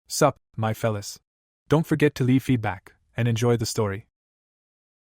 Sup, my fellas. Don't forget to leave feedback, and enjoy the story.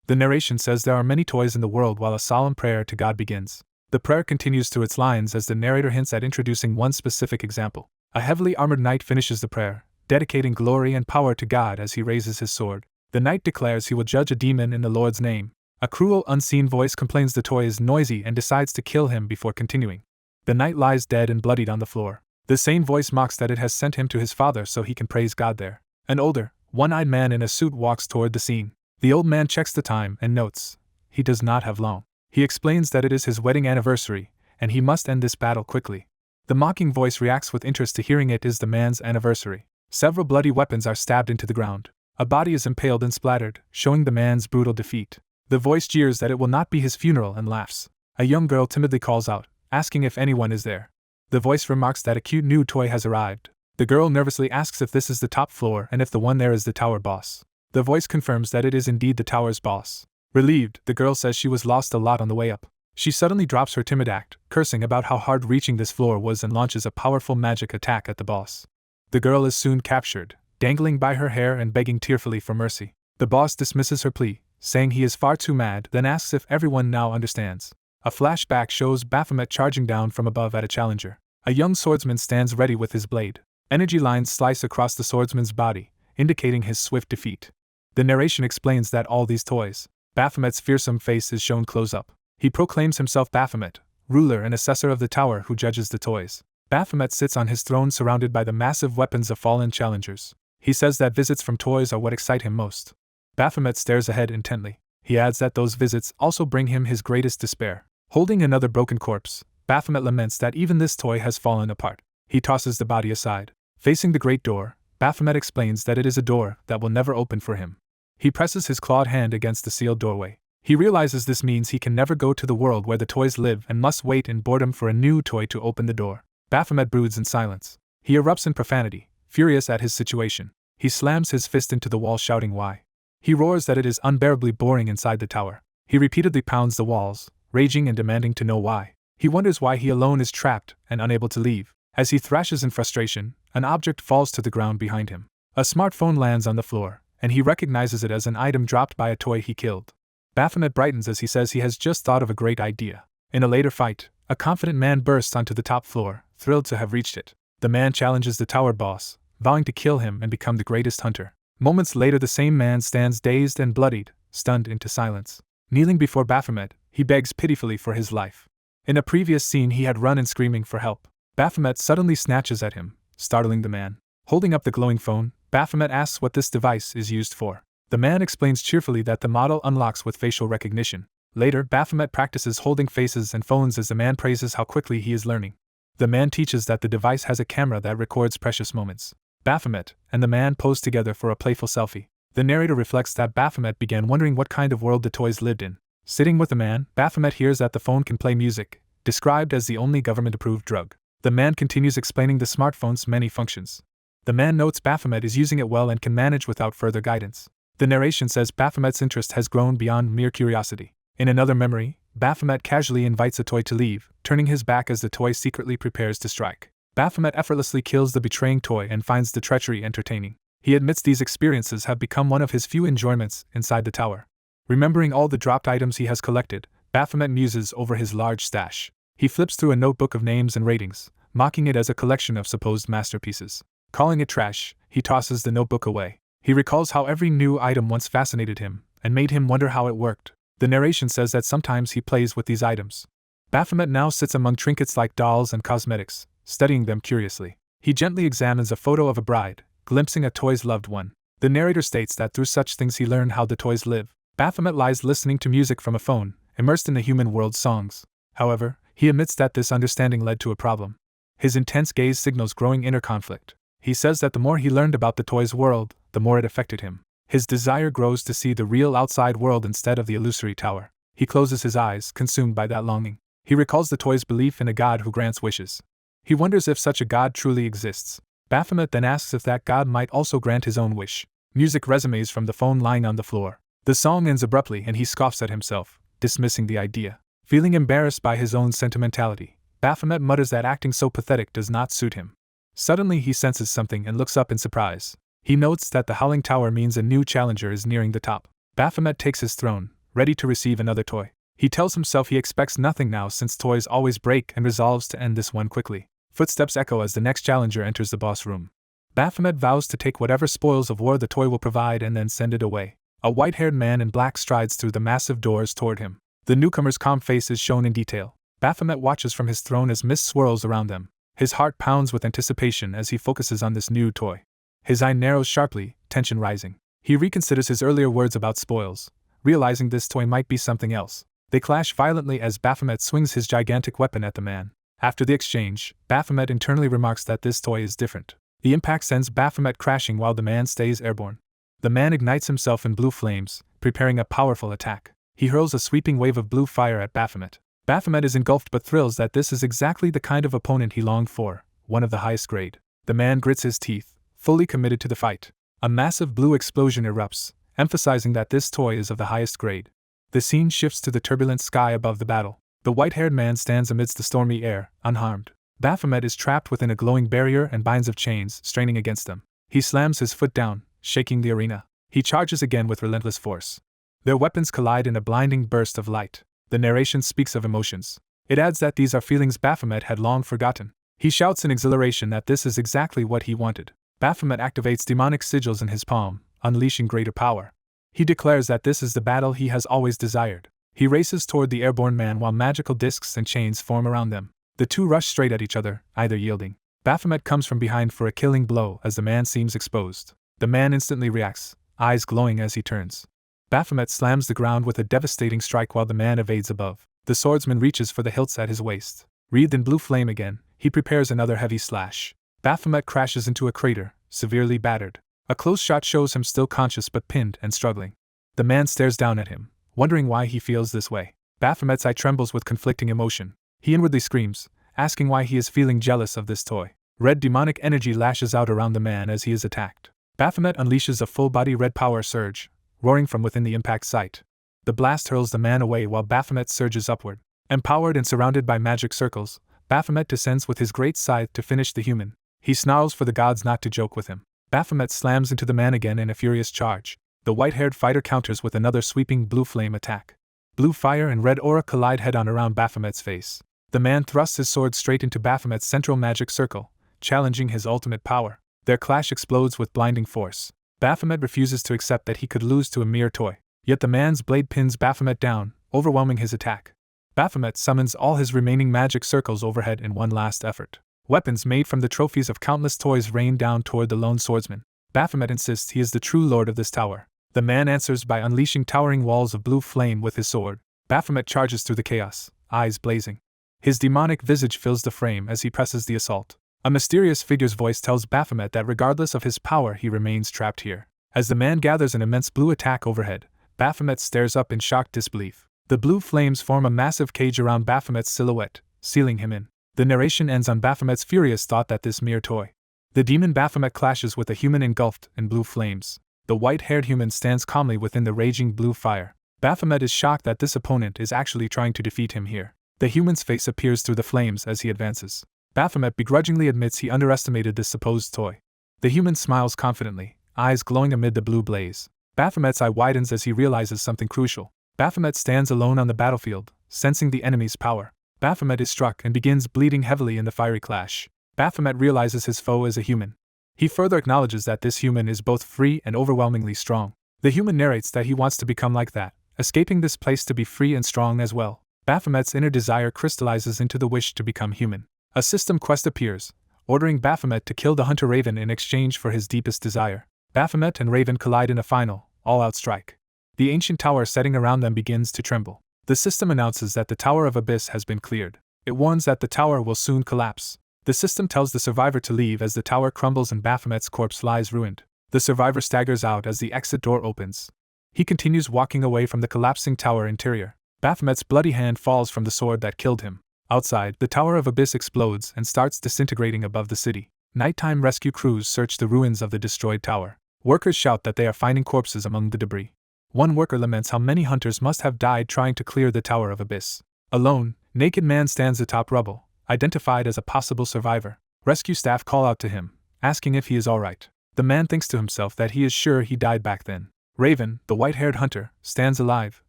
The narration says there are many toys in the world while a solemn prayer to God begins. The prayer continues through its lines as the narrator hints at introducing one specific example. A heavily armored knight finishes the prayer, dedicating glory and power to God as he raises his sword. The knight declares he will judge a demon in the Lord's name. A cruel, unseen voice complains the toy is noisy and decides to kill him before continuing. The knight lies dead and bloodied on the floor. The same voice mocks that it has sent him to his father so he can praise God there. An older, one-eyed man in a suit walks toward the scene. The old man checks the time and notes he does not have long. He explains that it is his wedding anniversary, and he must end this battle quickly. The mocking voice reacts with interest to hearing it is the man's anniversary. Several bloody weapons are stabbed into the ground. A body is impaled and splattered, showing the man's brutal defeat. The voice jeers that it will not be his funeral and laughs. A young girl timidly calls out, asking if anyone is there. The voice remarks that a cute new toy has arrived. The girl nervously asks if this is the top floor and if the one there is the tower boss. The voice confirms that it is indeed the tower's boss. Relieved, the girl says she was lost a lot on the way up. She suddenly drops her timid act, cursing about how hard reaching this floor was and launches a powerful magic attack at the boss. The girl is soon captured, dangling by her hair and begging tearfully for mercy. The boss dismisses her plea, saying he is far too mad, then asks if everyone now understands. A flashback shows Baphomet charging down from above at a challenger. A young swordsman stands ready with his blade. Energy lines slice across the swordsman's body, indicating his swift defeat. The narration explains that all these toys, Baphomet's fearsome face is shown close up. He proclaims himself Baphomet, ruler and assessor of the tower who judges the toys. Baphomet sits on his throne surrounded by the massive weapons of fallen challengers. He says that visits from toys are what excite him most. Baphomet stares ahead intently. He adds that those visits also bring him his greatest despair. Holding another broken corpse, Baphomet laments that even this toy has fallen apart. He tosses the body aside. Facing the great door, Baphomet explains that it is a door that will never open for him. He presses his clawed hand against the sealed doorway. He realizes this means he can never go to the world where the toys live and must wait in boredom for a new toy to open the door. Baphomet broods in silence. He erupts in profanity, furious at his situation. He slams his fist into the wall shouting why. He roars that it is unbearably boring inside the tower. He repeatedly pounds the walls, raging and demanding to know why. He wonders why he alone is trapped and unable to leave. As he thrashes in frustration, an object falls to the ground behind him. A smartphone lands on the floor, and he recognizes it as an item dropped by a toy he killed. Baphomet brightens as he says he has just thought of a great idea. In a later fight, a confident man bursts onto the top floor, thrilled to have reached it. The man challenges the tower boss, vowing to kill him and become the greatest hunter. Moments later the same man stands dazed and bloodied, stunned into silence. Kneeling before Baphomet, he begs pitifully for his life. In a previous scene he had run and screaming for help. Baphomet suddenly snatches at him, startling the man. Holding up the glowing phone, Baphomet asks what this device is used for. The man explains cheerfully that the model unlocks with facial recognition. Later, Baphomet practices holding faces and phones as the man praises how quickly he is learning. The man teaches that the device has a camera that records precious moments. Baphomet and the man pose together for a playful selfie. The narrator reflects that Baphomet began wondering what kind of world the toys lived in. Sitting with the man, Baphomet hears that the phone can play music, described as the only government-approved drug. The man continues explaining the smartphone's many functions. The man notes Baphomet is using it well and can manage without further guidance. The narration says Baphomet's interest has grown beyond mere curiosity. In another memory, Baphomet casually invites a toy to leave, turning his back as the toy secretly prepares to strike. Baphomet effortlessly kills the betraying toy and finds the treachery entertaining. He admits these experiences have become one of his few enjoyments inside the tower. Remembering all the dropped items he has collected, Baphomet muses over his large stash. He flips through a notebook of names and ratings, mocking it as a collection of supposed masterpieces. Calling it trash, he tosses the notebook away. He recalls how every new item once fascinated him, and made him wonder how it worked. The narration says that sometimes he plays with these items. Baphomet now sits among trinkets like dolls and cosmetics, studying them curiously. He gently examines a photo of a bride, glimpsing a toy's loved one. The narrator states that through such things he learned how the toys live. Baphomet lies listening to music from a phone, immersed in the human world's songs. However, he admits that this understanding led to a problem. His intense gaze signals growing inner conflict. He says that the more he learned about the toy's world, the more it affected him. His desire grows to see the real outside world instead of the illusory tower. He closes his eyes, consumed by that longing. He recalls the toy's belief in a god who grants wishes. He wonders if such a god truly exists. Baphomet then asks if that god might also grant his own wish. Music resumes from the phone lying on the floor. The song ends abruptly and he scoffs at himself, dismissing the idea. Feeling embarrassed by his own sentimentality, Baphomet mutters that acting so pathetic does not suit him. Suddenly he senses something and looks up in surprise. He notes that the Howling Tower means a new challenger is nearing the top. Baphomet takes his throne, ready to receive another toy. He tells himself he expects nothing now since toys always break and resolves to end this one quickly. Footsteps echo as the next challenger enters the boss room. Baphomet vows to take whatever spoils of war the toy will provide and then send it away. A white-haired man in black strides through the massive doors toward him. The newcomer's calm face is shown in detail. Baphomet watches from his throne as mist swirls around them. His heart pounds with anticipation as he focuses on this new toy. His eye narrows sharply, tension rising. He reconsiders his earlier words about spoils, realizing this toy might be something else. They clash violently as Baphomet swings his gigantic weapon at the man. After the exchange, Baphomet internally remarks that this toy is different. The impact sends Baphomet crashing while the man stays airborne. The man ignites himself in blue flames, preparing a powerful attack. He hurls a sweeping wave of blue fire at Baphomet. Baphomet is engulfed but thrills that this is exactly the kind of opponent he longed for, one of the highest grade. The man grits his teeth, fully committed to the fight. A massive blue explosion erupts, emphasizing that this toy is of the highest grade. The scene shifts to the turbulent sky above the battle. The white-haired man stands amidst the stormy air, unharmed. Baphomet is trapped within a glowing barrier and binds of chains, straining against them. He slams his foot down, shaking the arena. He charges again with relentless force. Their weapons collide in a blinding burst of light. The narration speaks of emotions. It adds that these are feelings Baphomet had long forgotten. He shouts in exhilaration that this is exactly what he wanted. Baphomet activates demonic sigils in his palm, unleashing greater power. He declares that this is the battle he has always desired. He races toward the airborne man while magical discs and chains form around them. The two rush straight at each other, either yielding. Baphomet comes from behind for a killing blow as the man seems exposed. The man instantly reacts, eyes glowing as he turns. Baphomet slams the ground with a devastating strike while the man evades above. The swordsman reaches for the hilts at his waist. Wreathed in blue flame again, he prepares another heavy slash. Baphomet crashes into a crater, severely battered. A close shot shows him still conscious but pinned and struggling. The man stares down at him, wondering why he feels this way. Baphomet's eye trembles with conflicting emotion. He inwardly screams, asking why he is feeling jealous of this toy. Red demonic energy lashes out around the man as he is attacked. Baphomet unleashes a full-body red power surge, roaring from within the impact site. The blast hurls the man away while Baphomet surges upward. Empowered and surrounded by magic circles, Baphomet descends with his great scythe to finish the human. He snarls for the gods not to joke with him. Baphomet slams into the man again in a furious charge. The white-haired fighter counters with another sweeping blue flame attack. Blue fire and red aura collide head-on around Baphomet's face. The man thrusts his sword straight into Baphomet's central magic circle, challenging his ultimate power. Their clash explodes with blinding force. Baphomet refuses to accept that he could lose to a mere toy. Yet the man's blade pins Baphomet down, overwhelming his attack. Baphomet summons all his remaining magic circles overhead in one last effort. Weapons made from the trophies of countless toys rain down toward the lone swordsman. Baphomet insists he is the true lord of this tower. The man answers by unleashing towering walls of blue flame with his sword. Baphomet charges through the chaos, eyes blazing. His demonic visage fills the frame as he presses the assault. A mysterious figure's voice tells Baphomet that regardless of his power he remains trapped here. As the man gathers an immense blue attack overhead, Baphomet stares up in shocked disbelief. The blue flames form a massive cage around Baphomet's silhouette, sealing him in. The narration ends on Baphomet's furious thought that this mere toy. The demon Baphomet clashes with a human engulfed in blue flames. The white-haired human stands calmly within the raging blue fire. Baphomet is shocked that this opponent is actually trying to defeat him here. The human's face appears through the flames as he advances. Baphomet begrudgingly admits he underestimated this supposed toy. The human smiles confidently, eyes glowing amid the blue blaze. Baphomet's eye widens as he realizes something crucial. Baphomet stands alone on the battlefield, sensing the enemy's power. Baphomet is struck and begins bleeding heavily in the fiery clash. Baphomet realizes his foe is a human. He further acknowledges that this human is both free and overwhelmingly strong. The human narrates that he wants to become like that, escaping this place to be free and strong as well. Baphomet's inner desire crystallizes into the wish to become human. A system quest appears, ordering Baphomet to kill the hunter Raven in exchange for his deepest desire. Baphomet and Raven collide in a final, all-out strike. The ancient tower setting around them begins to tremble. The system announces that the Tower of Abyss has been cleared. It warns that the tower will soon collapse. The system tells the survivor to leave as the tower crumbles and Baphomet's corpse lies ruined. The survivor staggers out as the exit door opens. He continues walking away from the collapsing tower interior. Baphomet's bloody hand falls from the sword that killed him. Outside, the Tower of Abyss explodes and starts disintegrating above the city. Nighttime rescue crews search the ruins of the destroyed tower. Workers shout that they are finding corpses among the debris. One worker laments how many hunters must have died trying to clear the Tower of Abyss. Alone, naked man stands atop rubble, identified as a possible survivor. Rescue staff call out to him, asking if he is alright. The man thinks to himself that he is sure he died back then. Raven, the white-haired hunter, stands alive,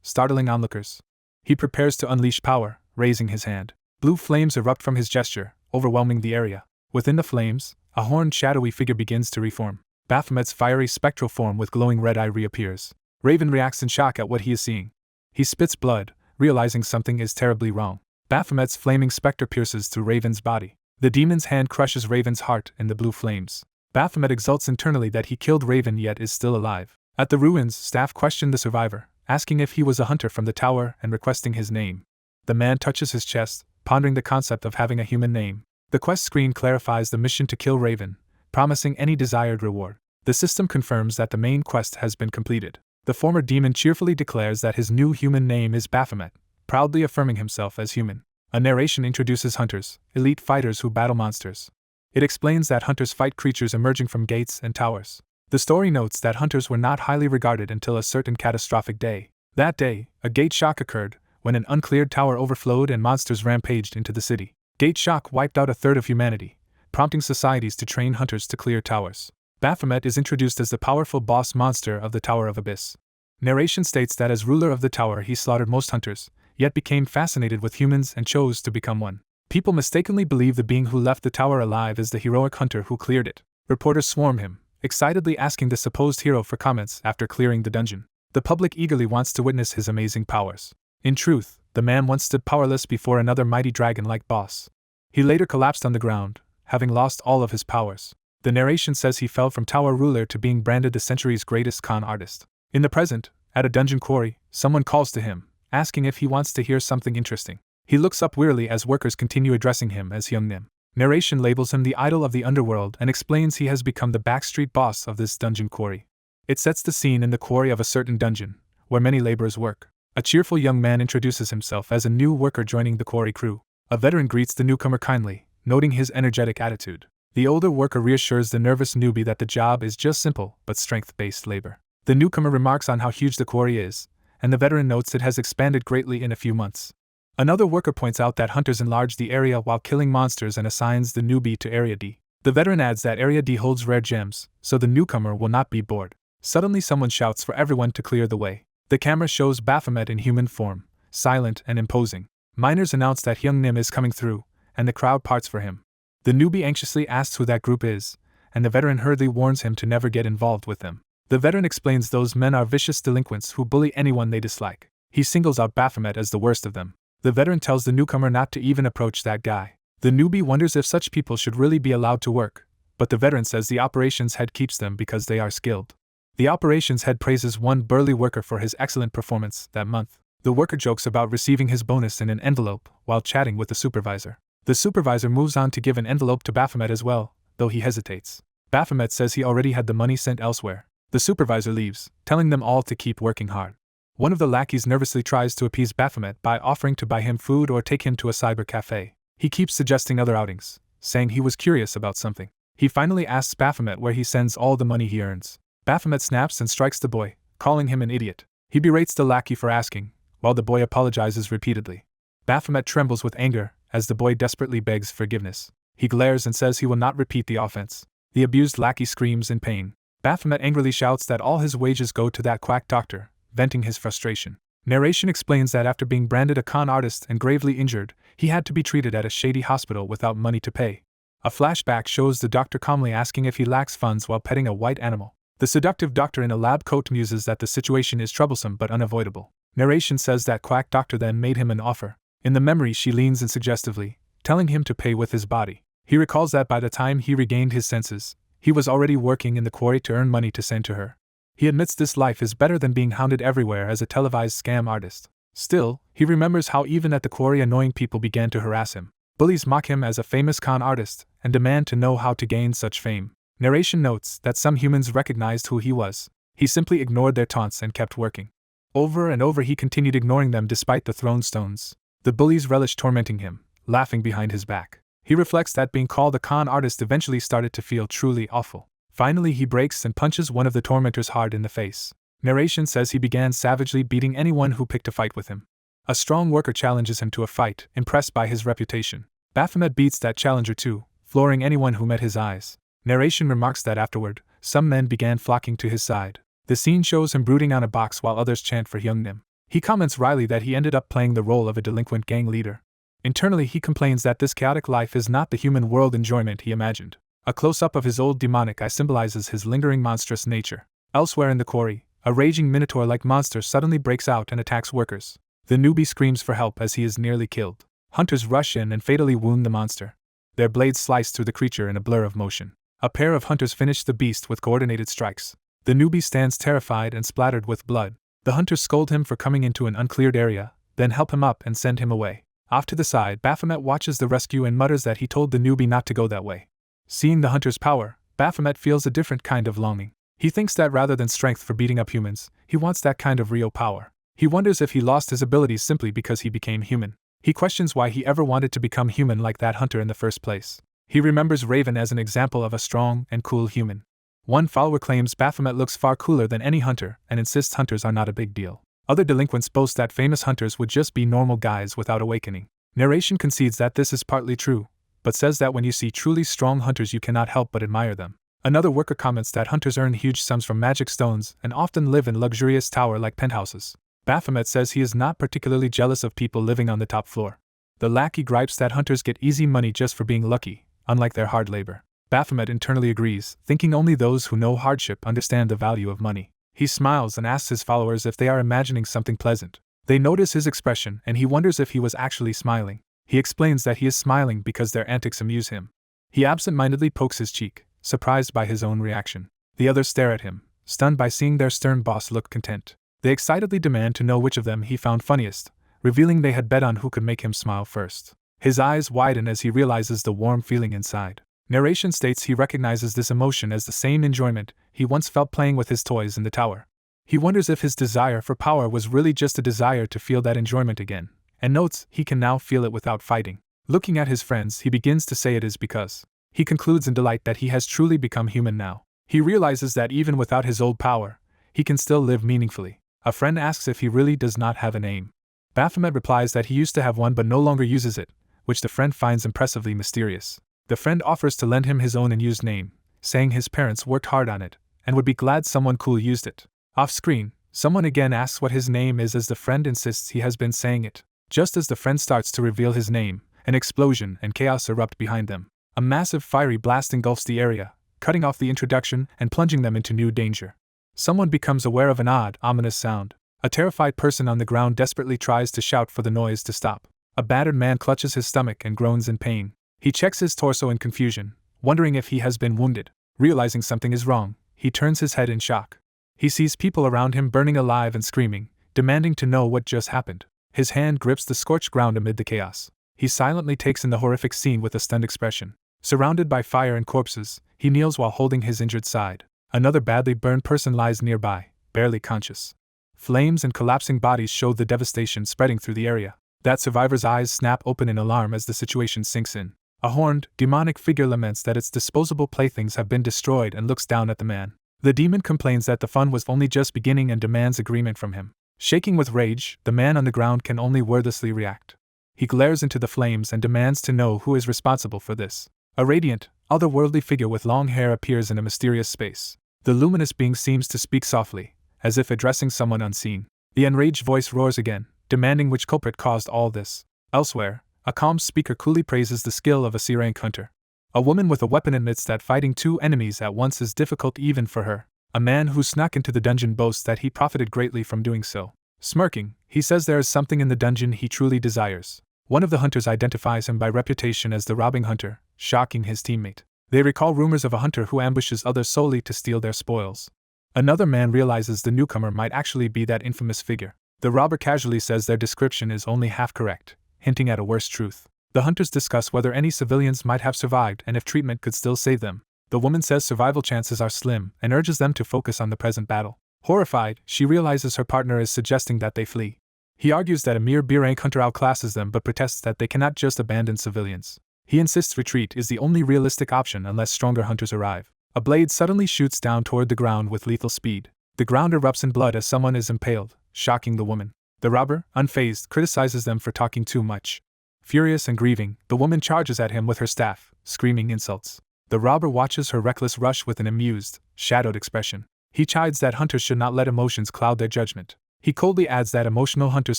startling onlookers. He prepares to unleash power, raising his hand. Blue flames erupt from his gesture, overwhelming the area. Within the flames, a horned shadowy figure begins to reform. Baphomet's fiery spectral form with glowing red eye reappears. Raven reacts in shock at what he is seeing. He spits blood, realizing something is terribly wrong. Baphomet's flaming specter pierces through Raven's body. The demon's hand crushes Raven's heart in the blue flames. Baphomet exults internally that he killed Raven yet is still alive. At the ruins, staff question the survivor, asking if he was a hunter from the tower and requesting his name. The man touches his chest, pondering the concept of having a human name. The quest screen clarifies the mission to kill Raven, promising any desired reward. The system confirms that the main quest has been completed. The former demon cheerfully declares that his new human name is Baphomet, proudly affirming himself as human. A narration introduces hunters, elite fighters who battle monsters. It explains that hunters fight creatures emerging from gates and towers. The story notes that hunters were not highly regarded until a certain catastrophic day. That day, a gate shock occurred, when an uncleared tower overflowed and monsters rampaged into the city. Gate shock wiped out a third of humanity, prompting societies to train hunters to clear towers. Baphomet is introduced as the powerful boss monster of the Tower of Abyss. Narration states that as ruler of the tower he slaughtered most hunters, yet became fascinated with humans and chose to become one. People mistakenly believe the being who left the tower alive is the heroic hunter who cleared it. Reporters swarm him, excitedly asking the supposed hero for comments after clearing the dungeon. The public eagerly wants to witness his amazing powers. In truth, the man once stood powerless before another mighty dragon-like boss. He later collapsed on the ground, having lost all of his powers. The narration says he fell from tower ruler to being branded the century's greatest con artist. In the present, at a dungeon quarry, someone calls to him, asking if he wants to hear something interesting. He looks up wearily as workers continue addressing him as Young Nim. Narration labels him the idol of the underworld and explains he has become the backstreet boss of this dungeon quarry. It sets the scene in the quarry of a certain dungeon, where many laborers work. A cheerful young man introduces himself as a new worker joining the quarry crew. A veteran greets the newcomer kindly, noting his energetic attitude. The older worker reassures the nervous newbie that the job is just simple but strength-based labor. The newcomer remarks on how huge the quarry is, and the veteran notes it has expanded greatly in a few months. Another worker points out that hunters enlarge the area while killing monsters and assigns the newbie to Area D. The veteran adds that Area D holds rare gems, so the newcomer will not be bored. Suddenly someone shouts for everyone to clear the way. The camera shows Baphomet in human form, silent and imposing. Miners announce that Hyung Nim is coming through, and the crowd parts for him. The newbie anxiously asks who that group is, and the veteran hurriedly warns him to never get involved with them. The veteran explains those men are vicious delinquents who bully anyone they dislike. He singles out Baphomet as the worst of them. The veteran tells the newcomer not to even approach that guy. The newbie wonders if such people should really be allowed to work, but the veteran says the operations head keeps them because they are skilled. The operations head praises one burly worker for his excellent performance that month. The worker jokes about receiving his bonus in an envelope while chatting with the supervisor. The supervisor moves on to give an envelope to Baphomet as well, though he hesitates. Baphomet says he already had the money sent elsewhere. The supervisor leaves, telling them all to keep working hard. One of the lackeys nervously tries to appease Baphomet by offering to buy him food or take him to a cyber cafe. He keeps suggesting other outings, saying he was curious about something. He finally asks Baphomet where he sends all the money he earns. Baphomet snaps and strikes the boy, calling him an idiot. He berates the lackey for asking, while the boy apologizes repeatedly. Baphomet trembles with anger as the boy desperately begs forgiveness. He glares and says he will not repeat the offense. The abused lackey screams in pain. Baphomet angrily shouts that all his wages go to that quack doctor, venting his frustration. Narration explains that after being branded a con artist and gravely injured, he had to be treated at a shady hospital without money to pay. A flashback shows the doctor calmly asking if he lacks funds while petting a white animal. The seductive doctor in a lab coat muses that the situation is troublesome but unavoidable. Narration says that quack doctor then made him an offer. In the memory she leans in suggestively, telling him to pay with his body. He recalls that by the time he regained his senses, he was already working in the quarry to earn money to send to her. He admits this life is better than being hounded everywhere as a televised scam artist. Still, he remembers how even at the quarry annoying people began to harass him. Bullies mock him as a famous con artist and demand to know how to gain such fame. Narration notes that some humans recognized who he was. He simply ignored their taunts and kept working. Over and over he continued ignoring them despite the thrown stones. The bullies relished tormenting him, laughing behind his back. He reflects that being called a con artist eventually started to feel truly awful. Finally he breaks and punches one of the tormentors hard in the face. Narration says he began savagely beating anyone who picked a fight with him. A strong worker challenges him to a fight, impressed by his reputation. Baphomet beats that challenger too, flooring anyone who met his eyes. Narration remarks that afterward, some men began flocking to his side. The scene shows him brooding on a box while others chant for Hyungnim. He comments wryly that he ended up playing the role of a delinquent gang leader. Internally, he complains that this chaotic life is not the human world enjoyment he imagined. A close-up of his old demonic eye symbolizes his lingering monstrous nature. Elsewhere in the quarry, a raging minotaur-like monster suddenly breaks out and attacks workers. The newbie screams for help as he is nearly killed. Hunters rush in and fatally wound the monster. Their blades slice through the creature in a blur of motion. A pair of hunters finish the beast with coordinated strikes. The newbie stands terrified and splattered with blood. The hunters scold him for coming into an uncleared area, then help him up and send him away. Off to the side, Baphomet watches the rescue and mutters that he told the newbie not to go that way. Seeing the hunter's power, Baphomet feels a different kind of longing. He thinks that rather than strength for beating up humans, he wants that kind of real power. He wonders if he lost his abilities simply because he became human. He questions why he ever wanted to become human like that hunter in the first place. He remembers Raven as an example of a strong and cool human. One follower claims Baphomet looks far cooler than any hunter and insists hunters are not a big deal. Other delinquents boast that famous hunters would just be normal guys without awakening. Narration concedes that this is partly true, but says that when you see truly strong hunters you cannot help but admire them. Another worker comments that hunters earn huge sums from magic stones and often live in luxurious tower-like penthouses. Baphomet says he is not particularly jealous of people living on the top floor. The lackey gripes that hunters get easy money just for being lucky, unlike their hard labor. Baphomet internally agrees, thinking only those who know hardship understand the value of money. He smiles and asks his followers if they are imagining something pleasant. They notice his expression and he wonders if he was actually smiling. He explains that he is smiling because their antics amuse him. He absent-mindedly pokes his cheek, surprised by his own reaction. The others stare at him, stunned by seeing their stern boss look content. They excitedly demand to know which of them he found funniest, revealing they had bet on who could make him smile first. His eyes widen as he realizes the warm feeling inside. Narration states he recognizes this emotion as the same enjoyment he once felt playing with his toys in the tower. He wonders if his desire for power was really just a desire to feel that enjoyment again, and notes he can now feel it without fighting. Looking at his friends, he begins to say it is because. He concludes in delight that he has truly become human now. He realizes that even without his old power, he can still live meaningfully. A friend asks if he really does not have a name. Baphomet replies that he used to have one but no longer uses it, which the friend finds impressively mysterious. The friend offers to lend him his own unused name, saying his parents worked hard on it, and would be glad someone cool used it. Off-screen, someone again asks what his name is as the friend insists he has been saying it. Just as the friend starts to reveal his name, an explosion and chaos erupt behind them. A massive fiery blast engulfs the area, cutting off the introduction and plunging them into new danger. Someone becomes aware of an odd, ominous sound. A terrified person on the ground desperately tries to shout for the noise to stop. A battered man clutches his stomach and groans in pain. He checks his torso in confusion, wondering if he has been wounded. Realizing something is wrong, he turns his head in shock. He sees people around him burning alive and screaming, demanding to know what just happened. His hand grips the scorched ground amid the chaos. He silently takes in the horrific scene with a stunned expression. Surrounded by fire and corpses, he kneels while holding his injured side. Another badly burned person lies nearby, barely conscious. Flames and collapsing bodies show the devastation spreading through the area. That survivor's eyes snap open in alarm as the situation sinks in. A horned, demonic figure laments that its disposable playthings have been destroyed and looks down at the man. The demon complains that the fun was only just beginning and demands agreement from him. Shaking with rage, the man on the ground can only wordlessly react. He glares into the flames and demands to know who is responsible for this. A radiant, otherworldly figure with long hair appears in a mysterious space. The luminous being seems to speak softly, as if addressing someone unseen. The enraged voice roars again, demanding which culprit caused all this. Elsewhere, a calm speaker coolly praises the skill of a C-rank hunter. A woman with a weapon admits that fighting two enemies at once is difficult even for her. A man who snuck into the dungeon boasts that he profited greatly from doing so. Smirking, he says there is something in the dungeon he truly desires. One of the hunters identifies him by reputation as the robbing hunter, shocking his teammate. They recall rumors of a hunter who ambushes others solely to steal their spoils. Another man realizes the newcomer might actually be that infamous figure. The robber casually says their description is only half correct, hinting at a worse truth. The hunters discuss whether any civilians might have survived and if treatment could still save them. The woman says survival chances are slim and urges them to focus on the present battle. Horrified, she realizes her partner is suggesting that they flee. He argues that a mere B-rank hunter outclasses them but protests that they cannot just abandon civilians. He insists retreat is the only realistic option unless stronger hunters arrive. A blade suddenly shoots down toward the ground with lethal speed. The ground erupts in blood as someone is impaled, shocking the woman. The robber, unfazed, criticizes them for talking too much. Furious and grieving, the woman charges at him with her staff, screaming insults. The robber watches her reckless rush with an amused, shadowed expression. He chides that hunters should not let emotions cloud their judgment. He coldly adds that emotional hunters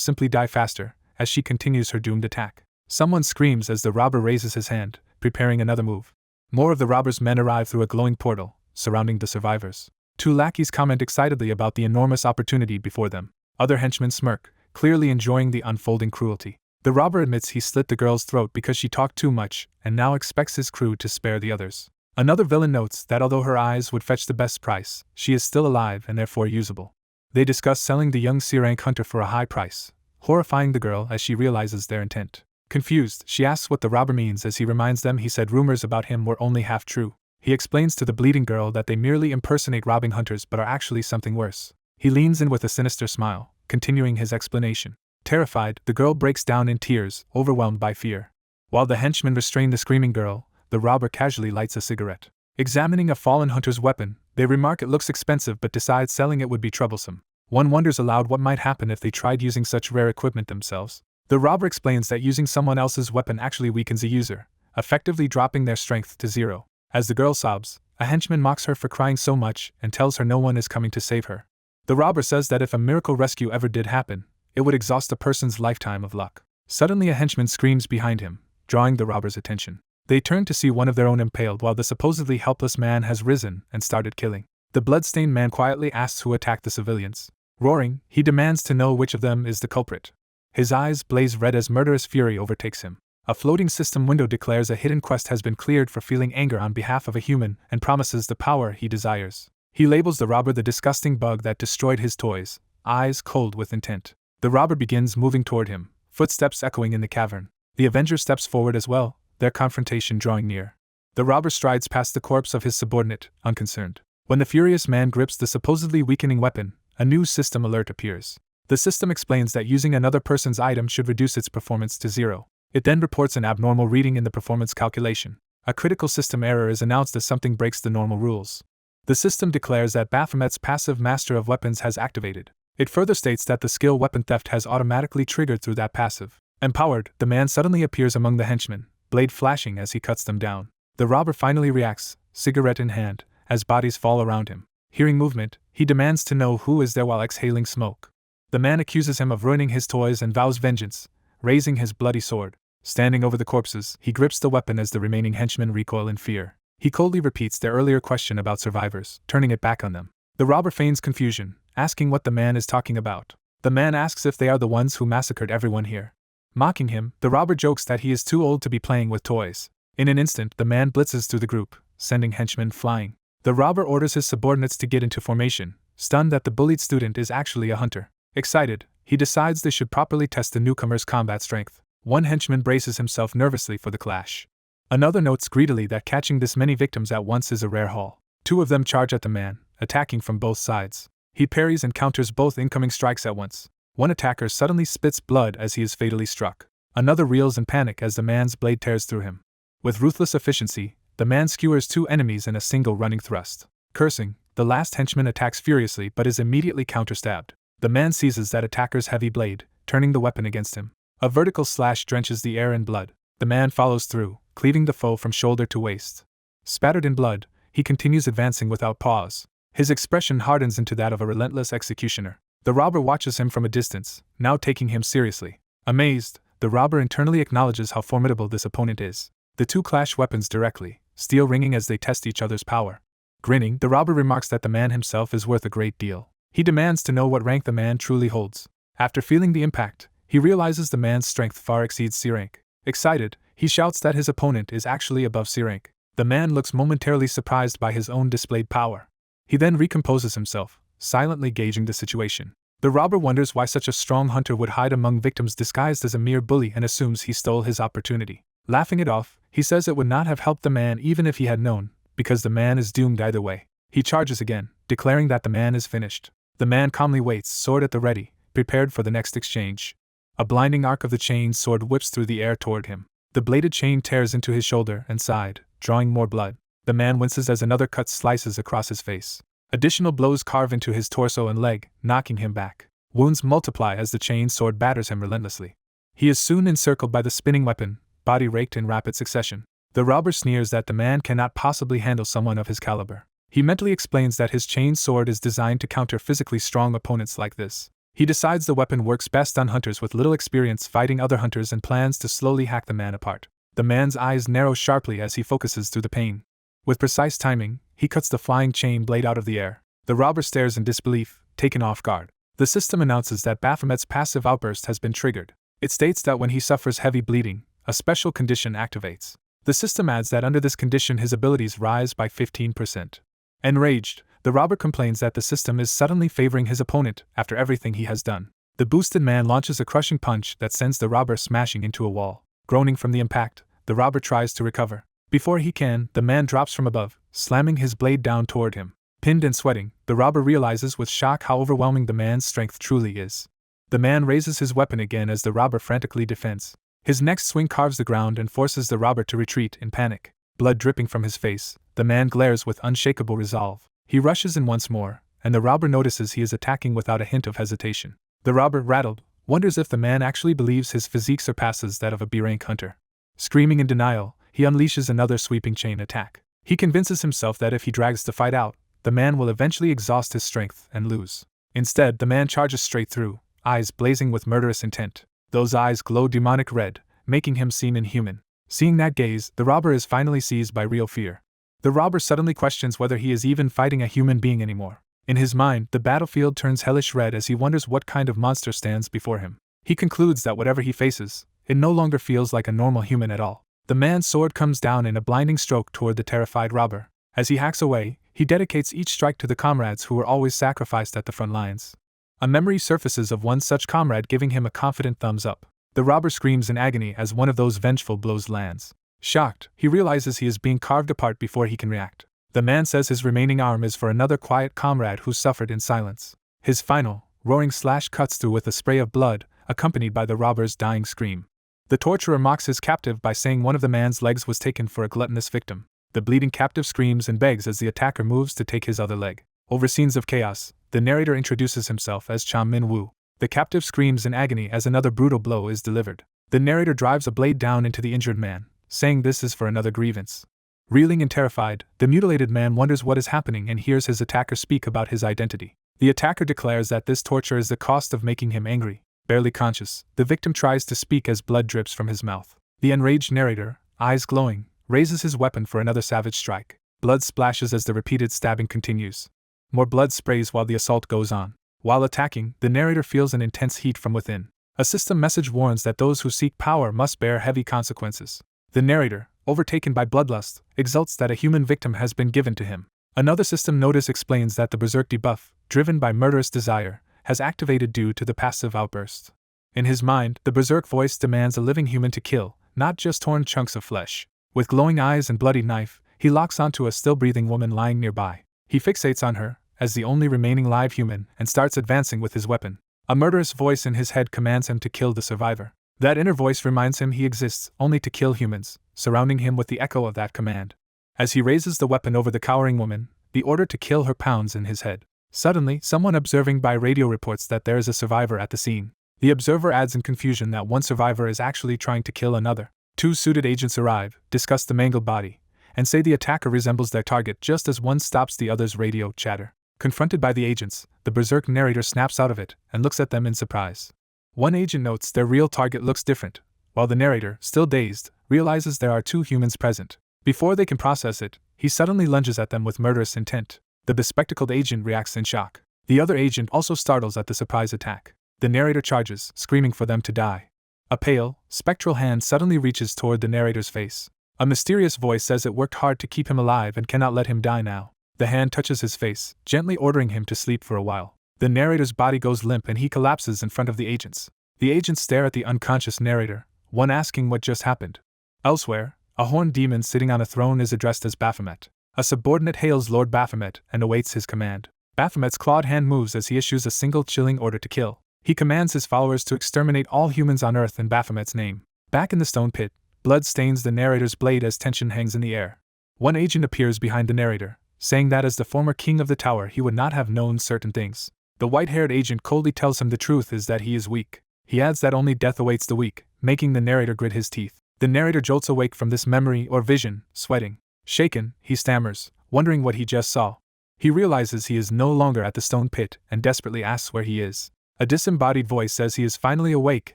simply die faster, as she continues her doomed attack. Someone screams as the robber raises his hand, preparing another move. More of the robber's men arrive through a glowing portal, surrounding the survivors. 2 lackeys comment excitedly about the enormous opportunity before them. Other henchmen smirk, clearly enjoying the unfolding cruelty. The robber admits he slit the girl's throat because she talked too much, and now expects his crew to spare the others. Another villain notes that although her eyes would fetch the best price, she is still alive and therefore usable. They discuss selling the young C-rank hunter for a high price, horrifying the girl as she realizes their intent. Confused, she asks what the robber means as he reminds them he said rumors about him were only half true. He explains to the bleeding girl that they merely impersonate robbing hunters but are actually something worse. He leans in with a sinister smile, continuing his explanation. Terrified, the girl breaks down in tears, overwhelmed by fear. While the henchmen restrain the screaming girl, the robber casually lights a cigarette. Examining a fallen hunter's weapon, they remark it looks expensive but decide selling it would be troublesome. One wonders aloud what might happen if they tried using such rare equipment themselves. The robber explains that using someone else's weapon actually weakens a user, effectively dropping their strength to 0. As the girl sobs, a henchman mocks her for crying so much and tells her no one is coming to save her. The robber says that if a miracle rescue ever did happen, it would exhaust a person's lifetime of luck. Suddenly a henchman screams behind him, drawing the robber's attention. They turn to see one of their own impaled while the supposedly helpless man has risen and started killing. The blood-stained man quietly asks who attacked the civilians. Roaring, he demands to know which of them is the culprit. His eyes blaze red as murderous fury overtakes him. A floating system window declares a hidden quest has been cleared for feeling anger on behalf of a human and promises the power he desires. He labels the robber the disgusting bug that destroyed his toys, eyes cold with intent. The robber begins moving toward him, footsteps echoing in the cavern. The Avenger steps forward as well, their confrontation drawing near. The robber strides past the corpse of his subordinate, unconcerned. When the furious man grips the supposedly weakening weapon, a new system alert appears. The system explains that using another person's item should reduce its performance to 0. It then reports an abnormal reading in the performance calculation. A critical system error is announced as something breaks the normal rules. The system declares that Baphomet's passive Master of Weapons has activated. It further states that the skill weapon theft has automatically triggered through that passive. Empowered, the man suddenly appears among the henchmen, blade flashing as he cuts them down. The robber finally reacts, cigarette in hand, as bodies fall around him. Hearing movement, he demands to know who is there while exhaling smoke. The man accuses him of ruining his toys and vows vengeance, raising his bloody sword. Standing over the corpses, he grips the weapon as the remaining henchmen recoil in fear. He coldly repeats their earlier question about survivors, turning it back on them. The robber feigns confusion, asking what the man is talking about. The man asks if they are the ones who massacred everyone here. Mocking him, the robber jokes that he is too old to be playing with toys. In an instant, the man blitzes through the group, sending henchmen flying. The robber orders his subordinates to get into formation, stunned that the bullied student is actually a hunter. Excited, he decides they should properly test the newcomer's combat strength. One henchman braces himself nervously for the clash. Another notes greedily that catching this many victims at once is a rare haul. 2 of them charge at the man, attacking from both sides. He parries and counters both incoming strikes at once. One attacker suddenly spits blood as he is fatally struck. Another reels in panic as the man's blade tears through him. With ruthless efficiency, the man skewers 2 enemies in a single running thrust. Cursing, the last henchman attacks furiously but is immediately counterstabbed. The man seizes that attacker's heavy blade, turning the weapon against him. A vertical slash drenches the air in blood. The man follows through, cleaving the foe from shoulder to waist. Spattered in blood, he continues advancing without pause. His expression hardens into that of a relentless executioner. The robber watches him from a distance, now taking him seriously. Amazed, the robber internally acknowledges how formidable this opponent is. The 2 clash weapons directly, steel ringing as they test each other's power. Grinning, the robber remarks that the man himself is worth a great deal. He demands to know what rank the man truly holds. After feeling the impact, he realizes the man's strength far exceeds C rank. Excited, he shouts that his opponent is actually above C rank. The man looks momentarily surprised by his own displayed power. He then recomposes himself, silently gauging the situation. The robber wonders why such a strong hunter would hide among victims disguised as a mere bully and assumes he stole his opportunity. Laughing it off, he says it would not have helped the man even if he had known, because the man is doomed either way. He charges again, declaring that the man is finished. The man calmly waits, sword at the ready, prepared for the next exchange. A blinding arc of the chain sword whips through the air toward him. The bladed chain tears into his shoulder and side, drawing more blood. The man winces as another cut slices across his face. Additional blows carve into his torso and leg, knocking him back. Wounds multiply as the chain sword batters him relentlessly. He is soon encircled by the spinning weapon, body raked in rapid succession. The robber sneers that the man cannot possibly handle someone of his caliber. He mentally explains that his chain sword is designed to counter physically strong opponents like this. He decides the weapon works best on hunters with little experience fighting other hunters and plans to slowly hack the man apart. The man's eyes narrow sharply as he focuses through the pain. With precise timing, he cuts the flying chain blade out of the air. The robber stares in disbelief, taken off guard. The system announces that Baphomet's passive outburst has been triggered. It states that when he suffers heavy bleeding, a special condition activates. The system adds that under this condition his abilities rise by 15%. Enraged, the robber complains that the system is suddenly favoring his opponent after everything he has done. The boosted man launches a crushing punch that sends the robber smashing into a wall. Groaning from the impact, the robber tries to recover. Before he can, the man drops from above, slamming his blade down toward him. Pinned and sweating, the robber realizes with shock how overwhelming the man's strength truly is. The man raises his weapon again as the robber frantically defends. His next swing carves the ground and forces the robber to retreat in panic. Blood dripping from his face, the man glares with unshakable resolve. He rushes in once more, and the robber notices he is attacking without a hint of hesitation. The robber, rattled, wonders if the man actually believes his physique surpasses that of a B-rank hunter. Screaming in denial, he unleashes another sweeping chain attack. He convinces himself that if he drags the fight out, the man will eventually exhaust his strength and lose. Instead, the man charges straight through, eyes blazing with murderous intent. Those eyes glow demonic red, making him seem inhuman. Seeing that gaze, the robber is finally seized by real fear. The robber suddenly questions whether he is even fighting a human being anymore. In his mind, the battlefield turns hellish red as he wonders what kind of monster stands before him. He concludes that whatever he faces, it no longer feels like a normal human at all. The man's sword comes down in a blinding stroke toward the terrified robber. As he hacks away, he dedicates each strike to the comrades who were always sacrificed at the front lines. A memory surfaces of one such comrade giving him a confident thumbs up. The robber screams in agony as one of those vengeful blows lands. Shocked, he realizes he is being carved apart before he can react. The man says his remaining arm is for another quiet comrade who suffered in silence. His final, roaring slash cuts through with a spray of blood, accompanied by the robber's dying scream. The torturer mocks his captive by saying one of the man's legs was taken for a gluttonous victim. The bleeding captive screams and begs as the attacker moves to take his other leg. Over scenes of chaos, the narrator introduces himself as Cha Min-woo. The captive screams in agony as another brutal blow is delivered. The narrator drives a blade down into the injured man, saying this is for another grievance. Reeling and terrified, the mutilated man wonders what is happening and hears his attacker speak about his identity. The attacker declares that this torture is the cost of making him angry. Barely conscious, the victim tries to speak as blood drips from his mouth. The enraged narrator, eyes glowing, raises his weapon for another savage strike. Blood splashes as the repeated stabbing continues. More blood sprays while the assault goes on. While attacking, the narrator feels an intense heat from within. A system message warns that those who seek power must bear heavy consequences. The narrator, overtaken by bloodlust, exults that a human victim has been given to him. Another system notice explains that the berserk debuff, driven by murderous desire, has activated due to the passive outburst. In his mind, the berserk voice demands a living human to kill, not just torn chunks of flesh. With glowing eyes and bloody knife, he locks onto a still-breathing woman lying nearby. He fixates on her, as the only remaining live human, and starts advancing with his weapon. A murderous voice in his head commands him to kill the survivor. That inner voice reminds him he exists only to kill humans, surrounding him with the echo of that command. As he raises the weapon over the cowering woman, the order to kill her pounds in his head. Suddenly, someone observing by radio reports that there is a survivor at the scene. The observer adds in confusion that one survivor is actually trying to kill another. Two suited agents arrive, discuss the mangled body, and say the attacker resembles their target just as one stops the other's radio chatter. Confronted by the agents, the berserk narrator snaps out of it and looks at them in surprise. One agent notes their real target looks different, while the narrator, still dazed, realizes there are two humans present. Before they can process it, he suddenly lunges at them with murderous intent. The bespectacled agent reacts in shock. The other agent also startles at the surprise attack. The narrator charges, screaming for them to die. A pale, spectral hand suddenly reaches toward the narrator's face. A mysterious voice says it worked hard to keep him alive and cannot let him die now. The hand touches his face, gently ordering him to sleep for a while. The narrator's body goes limp and he collapses in front of the agents. The agents stare at the unconscious narrator, one asking what just happened. Elsewhere, a horned demon sitting on a throne is addressed as Baphomet. A subordinate hails Lord Baphomet and awaits his command. Baphomet's clawed hand moves as he issues a single chilling order to kill. He commands his followers to exterminate all humans on Earth in Baphomet's name. Back in the stone pit, blood stains the narrator's blade as tension hangs in the air. One agent appears behind the narrator, saying that as the former king of the tower he would not have known certain things. The white-haired agent coldly tells him the truth is that he is weak. He adds that only death awaits the weak, making the narrator grit his teeth. The narrator jolts awake from this memory or vision, sweating. Shaken, he stammers, wondering what he just saw. He realizes he is no longer at the stone pit and desperately asks where he is. A disembodied voice says he is finally awake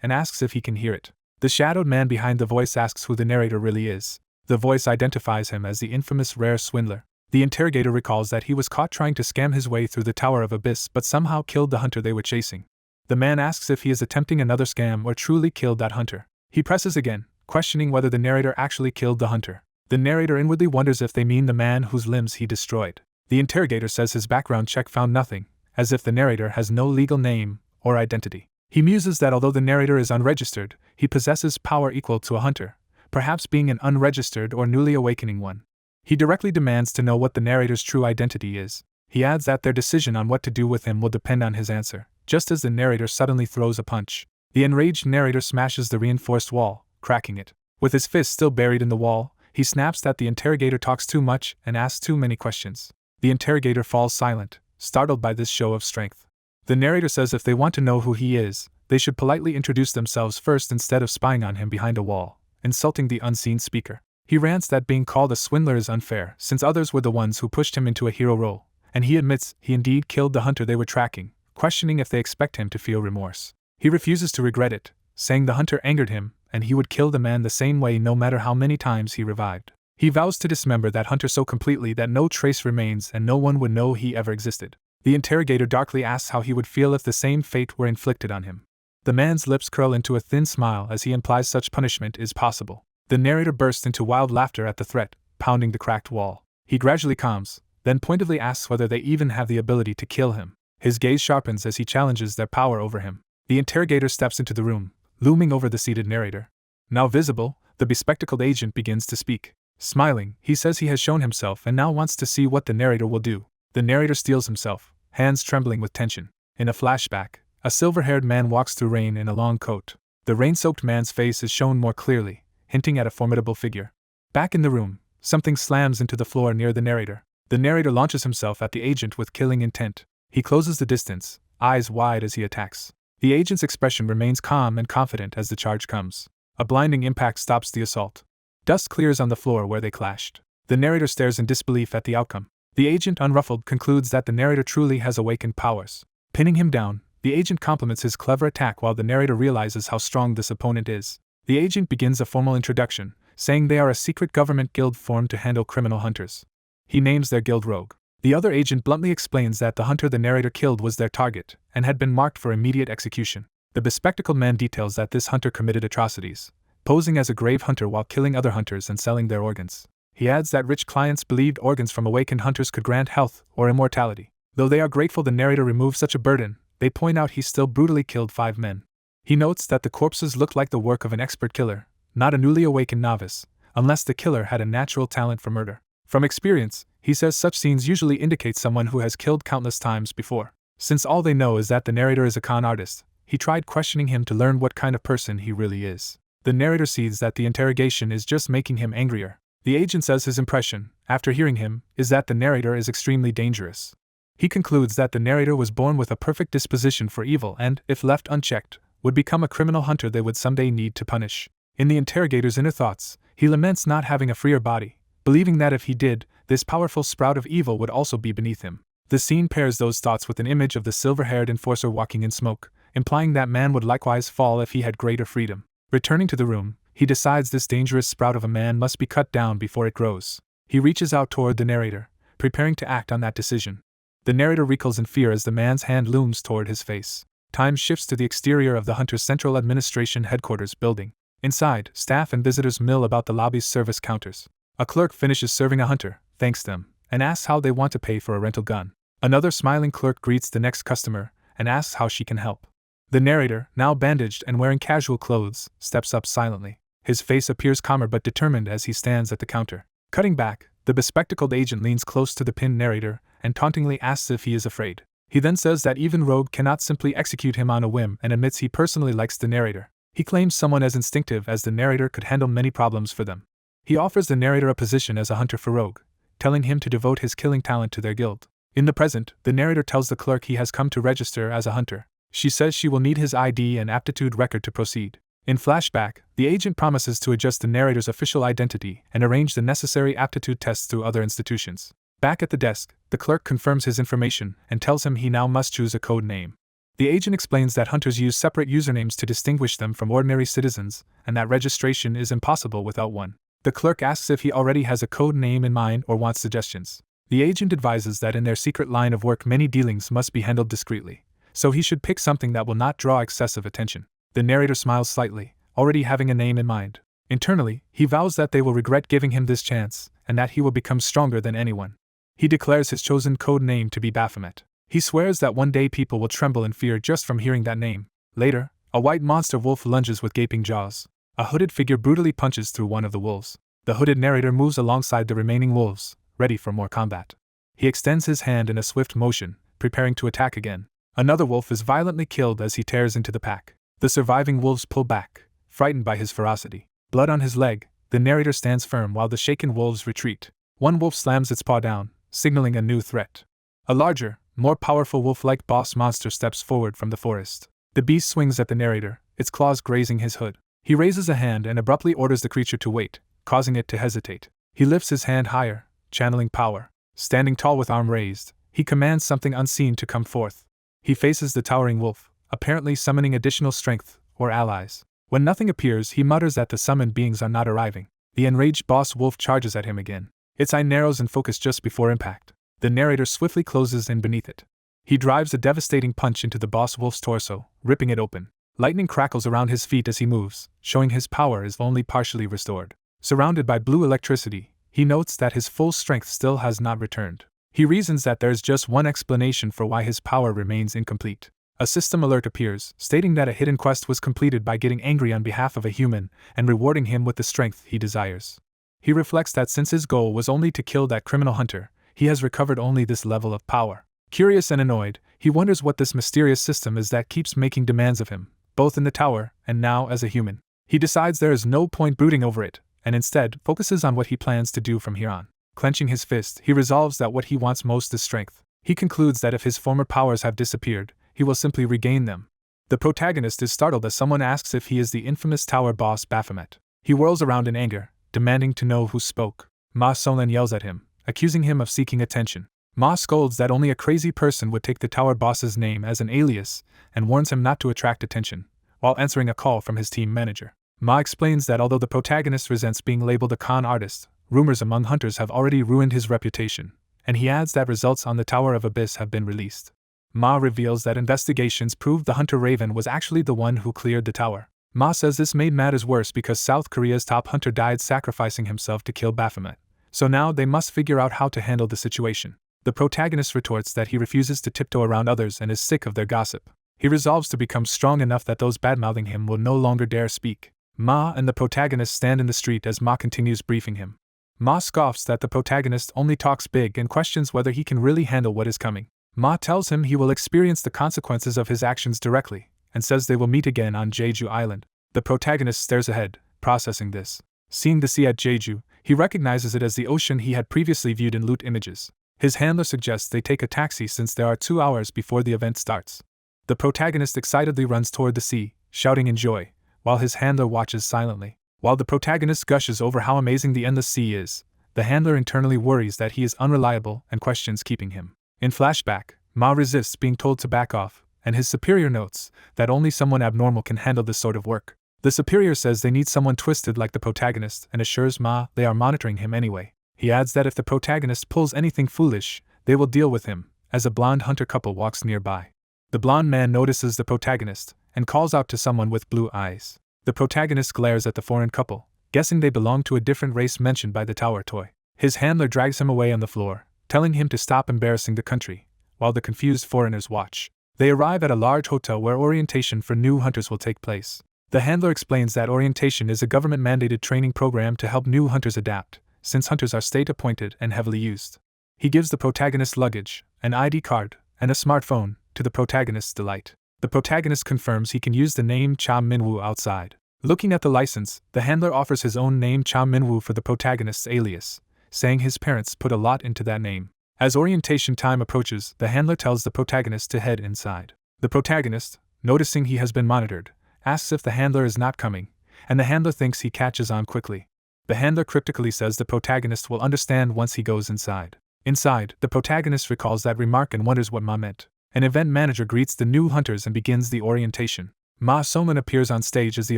and asks if he can hear it. The shadowed man behind the voice asks who the narrator really is. The voice identifies him as the infamous rare swindler. The interrogator recalls that he was caught trying to scam his way through the Tower of Abyss but somehow killed the hunter they were chasing. The man asks if he is attempting another scam or truly killed that hunter. He presses again, questioning whether the narrator actually killed the hunter. The narrator inwardly wonders if they mean the man whose limbs he destroyed. The interrogator says his background check found nothing, as if the narrator has no legal name or identity. He muses that although the narrator is unregistered, he possesses power equal to a hunter, perhaps being an unregistered or newly awakening one. He directly demands to know what the narrator's true identity is. He adds that their decision on what to do with him will depend on his answer, just as the narrator suddenly throws a punch. The enraged narrator smashes the reinforced wall, cracking it. With his fist still buried in the wall, he snaps that the interrogator talks too much and asks too many questions. The interrogator falls silent, startled by this show of strength. The narrator says if they want to know who he is, they should politely introduce themselves first instead of spying on him behind a wall, insulting the unseen speaker. He rants that being called a swindler is unfair since others were the ones who pushed him into a hero role, and he admits he indeed killed the hunter they were tracking, questioning if they expect him to feel remorse. He refuses to regret it, saying the hunter angered him and he would kill the man the same way no matter how many times he revived. He vows to dismember that hunter so completely that no trace remains and no one would know he ever existed. The interrogator darkly asks how he would feel if the same fate were inflicted on him. The man's lips curl into a thin smile as he implies such punishment is possible. The narrator bursts into wild laughter at the threat, pounding the cracked wall. He gradually calms, then pointedly asks whether they even have the ability to kill him. His gaze sharpens as he challenges their power over him. The interrogator steps into the room, looming over the seated narrator. Now visible, the bespectacled agent begins to speak. Smiling, he says he has shown himself and now wants to see what the narrator will do. The narrator steels himself, hands trembling with tension. In a flashback, a silver-haired man walks through rain in a long coat. The rain-soaked man's face is shown more clearly, hinting at a formidable figure. Back in the room, something slams into the floor near the narrator. The narrator launches himself at the agent with killing intent. He closes the distance, eyes wide as he attacks. The agent's expression remains calm and confident as the charge comes. A blinding impact stops the assault. Dust clears on the floor where they clashed. The narrator stares in disbelief at the outcome. The agent, unruffled, concludes that the narrator truly has awakened powers. Pinning him down, the agent compliments his clever attack while the narrator realizes how strong this opponent is. The agent begins a formal introduction, saying they are a secret government guild formed to handle criminal hunters. He names their guild Rogue. The other agent bluntly explains that the hunter the narrator killed was their target and had been marked for immediate execution. The bespectacled man details that this hunter committed atrocities, posing as a grave hunter while killing other hunters and selling their organs. He adds that rich clients believed organs from awakened hunters could grant health or immortality. Though they are grateful the narrator removed such a burden, they point out he still brutally killed 5 men. He notes that the corpses looked like the work of an expert killer, not a newly awakened novice, unless the killer had a natural talent for murder. From experience, he says such scenes usually indicate someone who has killed countless times before. Since all they know is that the narrator is a con artist, he tried questioning him to learn what kind of person he really is. The narrator sees that the interrogation is just making him angrier. The agent says his impression, after hearing him, is that the narrator is extremely dangerous. He concludes that the narrator was born with a perfect disposition for evil and, if left unchecked, would become a criminal hunter they would someday need to punish. In the interrogator's inner thoughts, he laments not having a freer body, believing that if he did, this powerful sprout of evil would also be beneath him. The scene pairs those thoughts with an image of the silver-haired enforcer walking in smoke, implying that man would likewise fall if he had greater freedom. Returning to the room, he decides this dangerous sprout of a man must be cut down before it grows. He reaches out toward the narrator, preparing to act on that decision. The narrator recoils in fear as the man's hand looms toward his face. Time shifts to the exterior of the Hunter's Central Administration Headquarters building. Inside, staff and visitors mill about the lobby's service counters. A clerk finishes serving a hunter, thanks them, and asks how they want to pay for a rental gun. Another smiling clerk greets the next customer and asks how she can help. The narrator, now bandaged and wearing casual clothes, steps up silently. His face appears calmer but determined as he stands at the counter. Cutting back, the bespectacled agent leans close to the pinned narrator and tauntingly asks if he is afraid. He then says that even Rogue cannot simply execute him on a whim and admits he personally likes the narrator. He claims someone as instinctive as the narrator could handle many problems for them. He offers the narrator a position as a hunter for Rogue, telling him to devote his killing talent to their guild. In the present, the narrator tells the clerk he has come to register as a hunter. She says she will need his ID and aptitude record to proceed. In Flashback, the agent promises to adjust the narrator's official identity and arrange the necessary aptitude tests through other institutions. Back at the desk, the clerk confirms his information and tells him he now must choose a code name. The agent explains that hunters use separate usernames to distinguish them from ordinary citizens, and that registration is impossible without one. The clerk asks if he already has a code name in mind or wants suggestions. The agent advises that in their secret line of work many dealings must be handled discreetly, so he should pick something that will not draw excessive attention. The narrator smiles slightly, already having a name in mind. Internally, he vows that they will regret giving him this chance, and that he will become stronger than anyone. He declares his chosen code name to be Baphomet. He swears that one day people will tremble in fear just from hearing that name. Later, a white monster wolf lunges with gaping jaws. A hooded figure brutally punches through one of the wolves. The hooded narrator moves alongside the remaining wolves, ready for more combat. He extends his hand in a swift motion, preparing to attack again. Another wolf is violently killed as he tears into the pack. The surviving wolves pull back, frightened by his ferocity. Blood on his leg, the narrator stands firm while the shaken wolves retreat. One wolf slams its paw down, signaling a new threat. A larger, more powerful wolf-like boss monster steps forward from the forest. The beast swings at the narrator, its claws grazing his hood. He raises a hand and abruptly orders the creature to wait, causing it to hesitate. He lifts his hand higher, channeling power. Standing tall with arm raised, he commands something unseen to come forth. He faces the towering wolf, apparently summoning additional strength or allies. When nothing appears, he mutters that the summoned beings are not arriving. The enraged boss wolf charges at him again. Its eye narrows in focus just before impact. The narrator swiftly closes in beneath it. He drives a devastating punch into the boss wolf's torso, ripping it open. Lightning crackles around his feet as he moves, showing his power is only partially restored. Surrounded by blue electricity, he notes that his full strength still has not returned. He reasons that there's just one explanation for why his power remains incomplete. A system alert appears, stating that a hidden quest was completed by getting angry on behalf of a human and rewarding him with the strength he desires. He reflects that since his goal was only to kill that criminal hunter, he has recovered only this level of power. Curious and annoyed, he wonders what this mysterious system is that keeps making demands of him, both in the tower and now as a human. He decides there is no point brooding over it, and instead focuses on what he plans to do from here on. Clenching his fist, he resolves that what he wants most is strength. He concludes that if his former powers have disappeared, he will simply regain them. The protagonist is startled as someone asks if he is the infamous tower boss Baphomet. He whirls around in anger, demanding to know who spoke. Ma Solen yells at him, accusing him of seeking attention. Ma scolds that only a crazy person would take the tower boss's name as an alias, and warns him not to attract attention, while answering a call from his team manager. Ma explains that although the protagonist resents being labeled a con artist, rumors among hunters have already ruined his reputation, and he adds that results on the Tower of Abyss have been released. Ma reveals that investigations proved the hunter Raven was actually the one who cleared the tower. Ma says this made matters worse because South Korea's top hunter died sacrificing himself to kill Baphomet, so now they must figure out how to handle the situation. The protagonist retorts that he refuses to tiptoe around others and is sick of their gossip. He resolves to become strong enough that those badmouthing him will no longer dare speak. Ma and the protagonist stand in the street as Ma continues briefing him. Ma scoffs that the protagonist only talks big and questions whether he can really handle what is coming. Ma tells him he will experience the consequences of his actions directly, and says they will meet again on Jeju Island. The protagonist stares ahead, processing this. Seeing the sea at Jeju, he recognizes it as the ocean he had previously viewed in loot images. His handler suggests they take a taxi since there are 2 hours before the event starts. The protagonist excitedly runs toward the sea, shouting in joy, while his handler watches silently. While the protagonist gushes over how amazing the endless sea is, the handler internally worries that he is unreliable and questions keeping him. In Flashback, Ma resists being told to back off, and his superior notes that only someone abnormal can handle this sort of work. The superior says they need someone twisted like the protagonist and assures Ma they are monitoring him anyway. He adds that if the protagonist pulls anything foolish, they will deal with him, as a blonde hunter couple walks nearby. The blonde man notices the protagonist and calls out to someone with blue eyes. The protagonist glares at the foreign couple, guessing they belong to a different race mentioned by the tower toy. His handler drags him away on the floor, telling him to stop embarrassing the country, while the confused foreigners watch. They arrive at a large hotel where orientation for new hunters will take place. The handler explains that orientation is a government-mandated training program to help new hunters adapt, since hunters are state-appointed and heavily used. He gives the protagonist luggage, an ID card, and a smartphone, to the protagonist's delight. The protagonist confirms he can use the name Cha Minwoo outside. Looking at the license, the handler offers his own name Cha Minwoo for the protagonist's alias, saying his parents put a lot into that name. As orientation time approaches, the handler tells the protagonist to head inside. The protagonist, noticing he has been monitored, asks if the handler is not coming, and the handler thinks he catches on quickly. The handler cryptically says the protagonist will understand once he goes inside. Inside, the protagonist recalls that remark and wonders what Ma meant. An event manager greets the new hunters and begins the orientation. Ma Soman appears on stage as the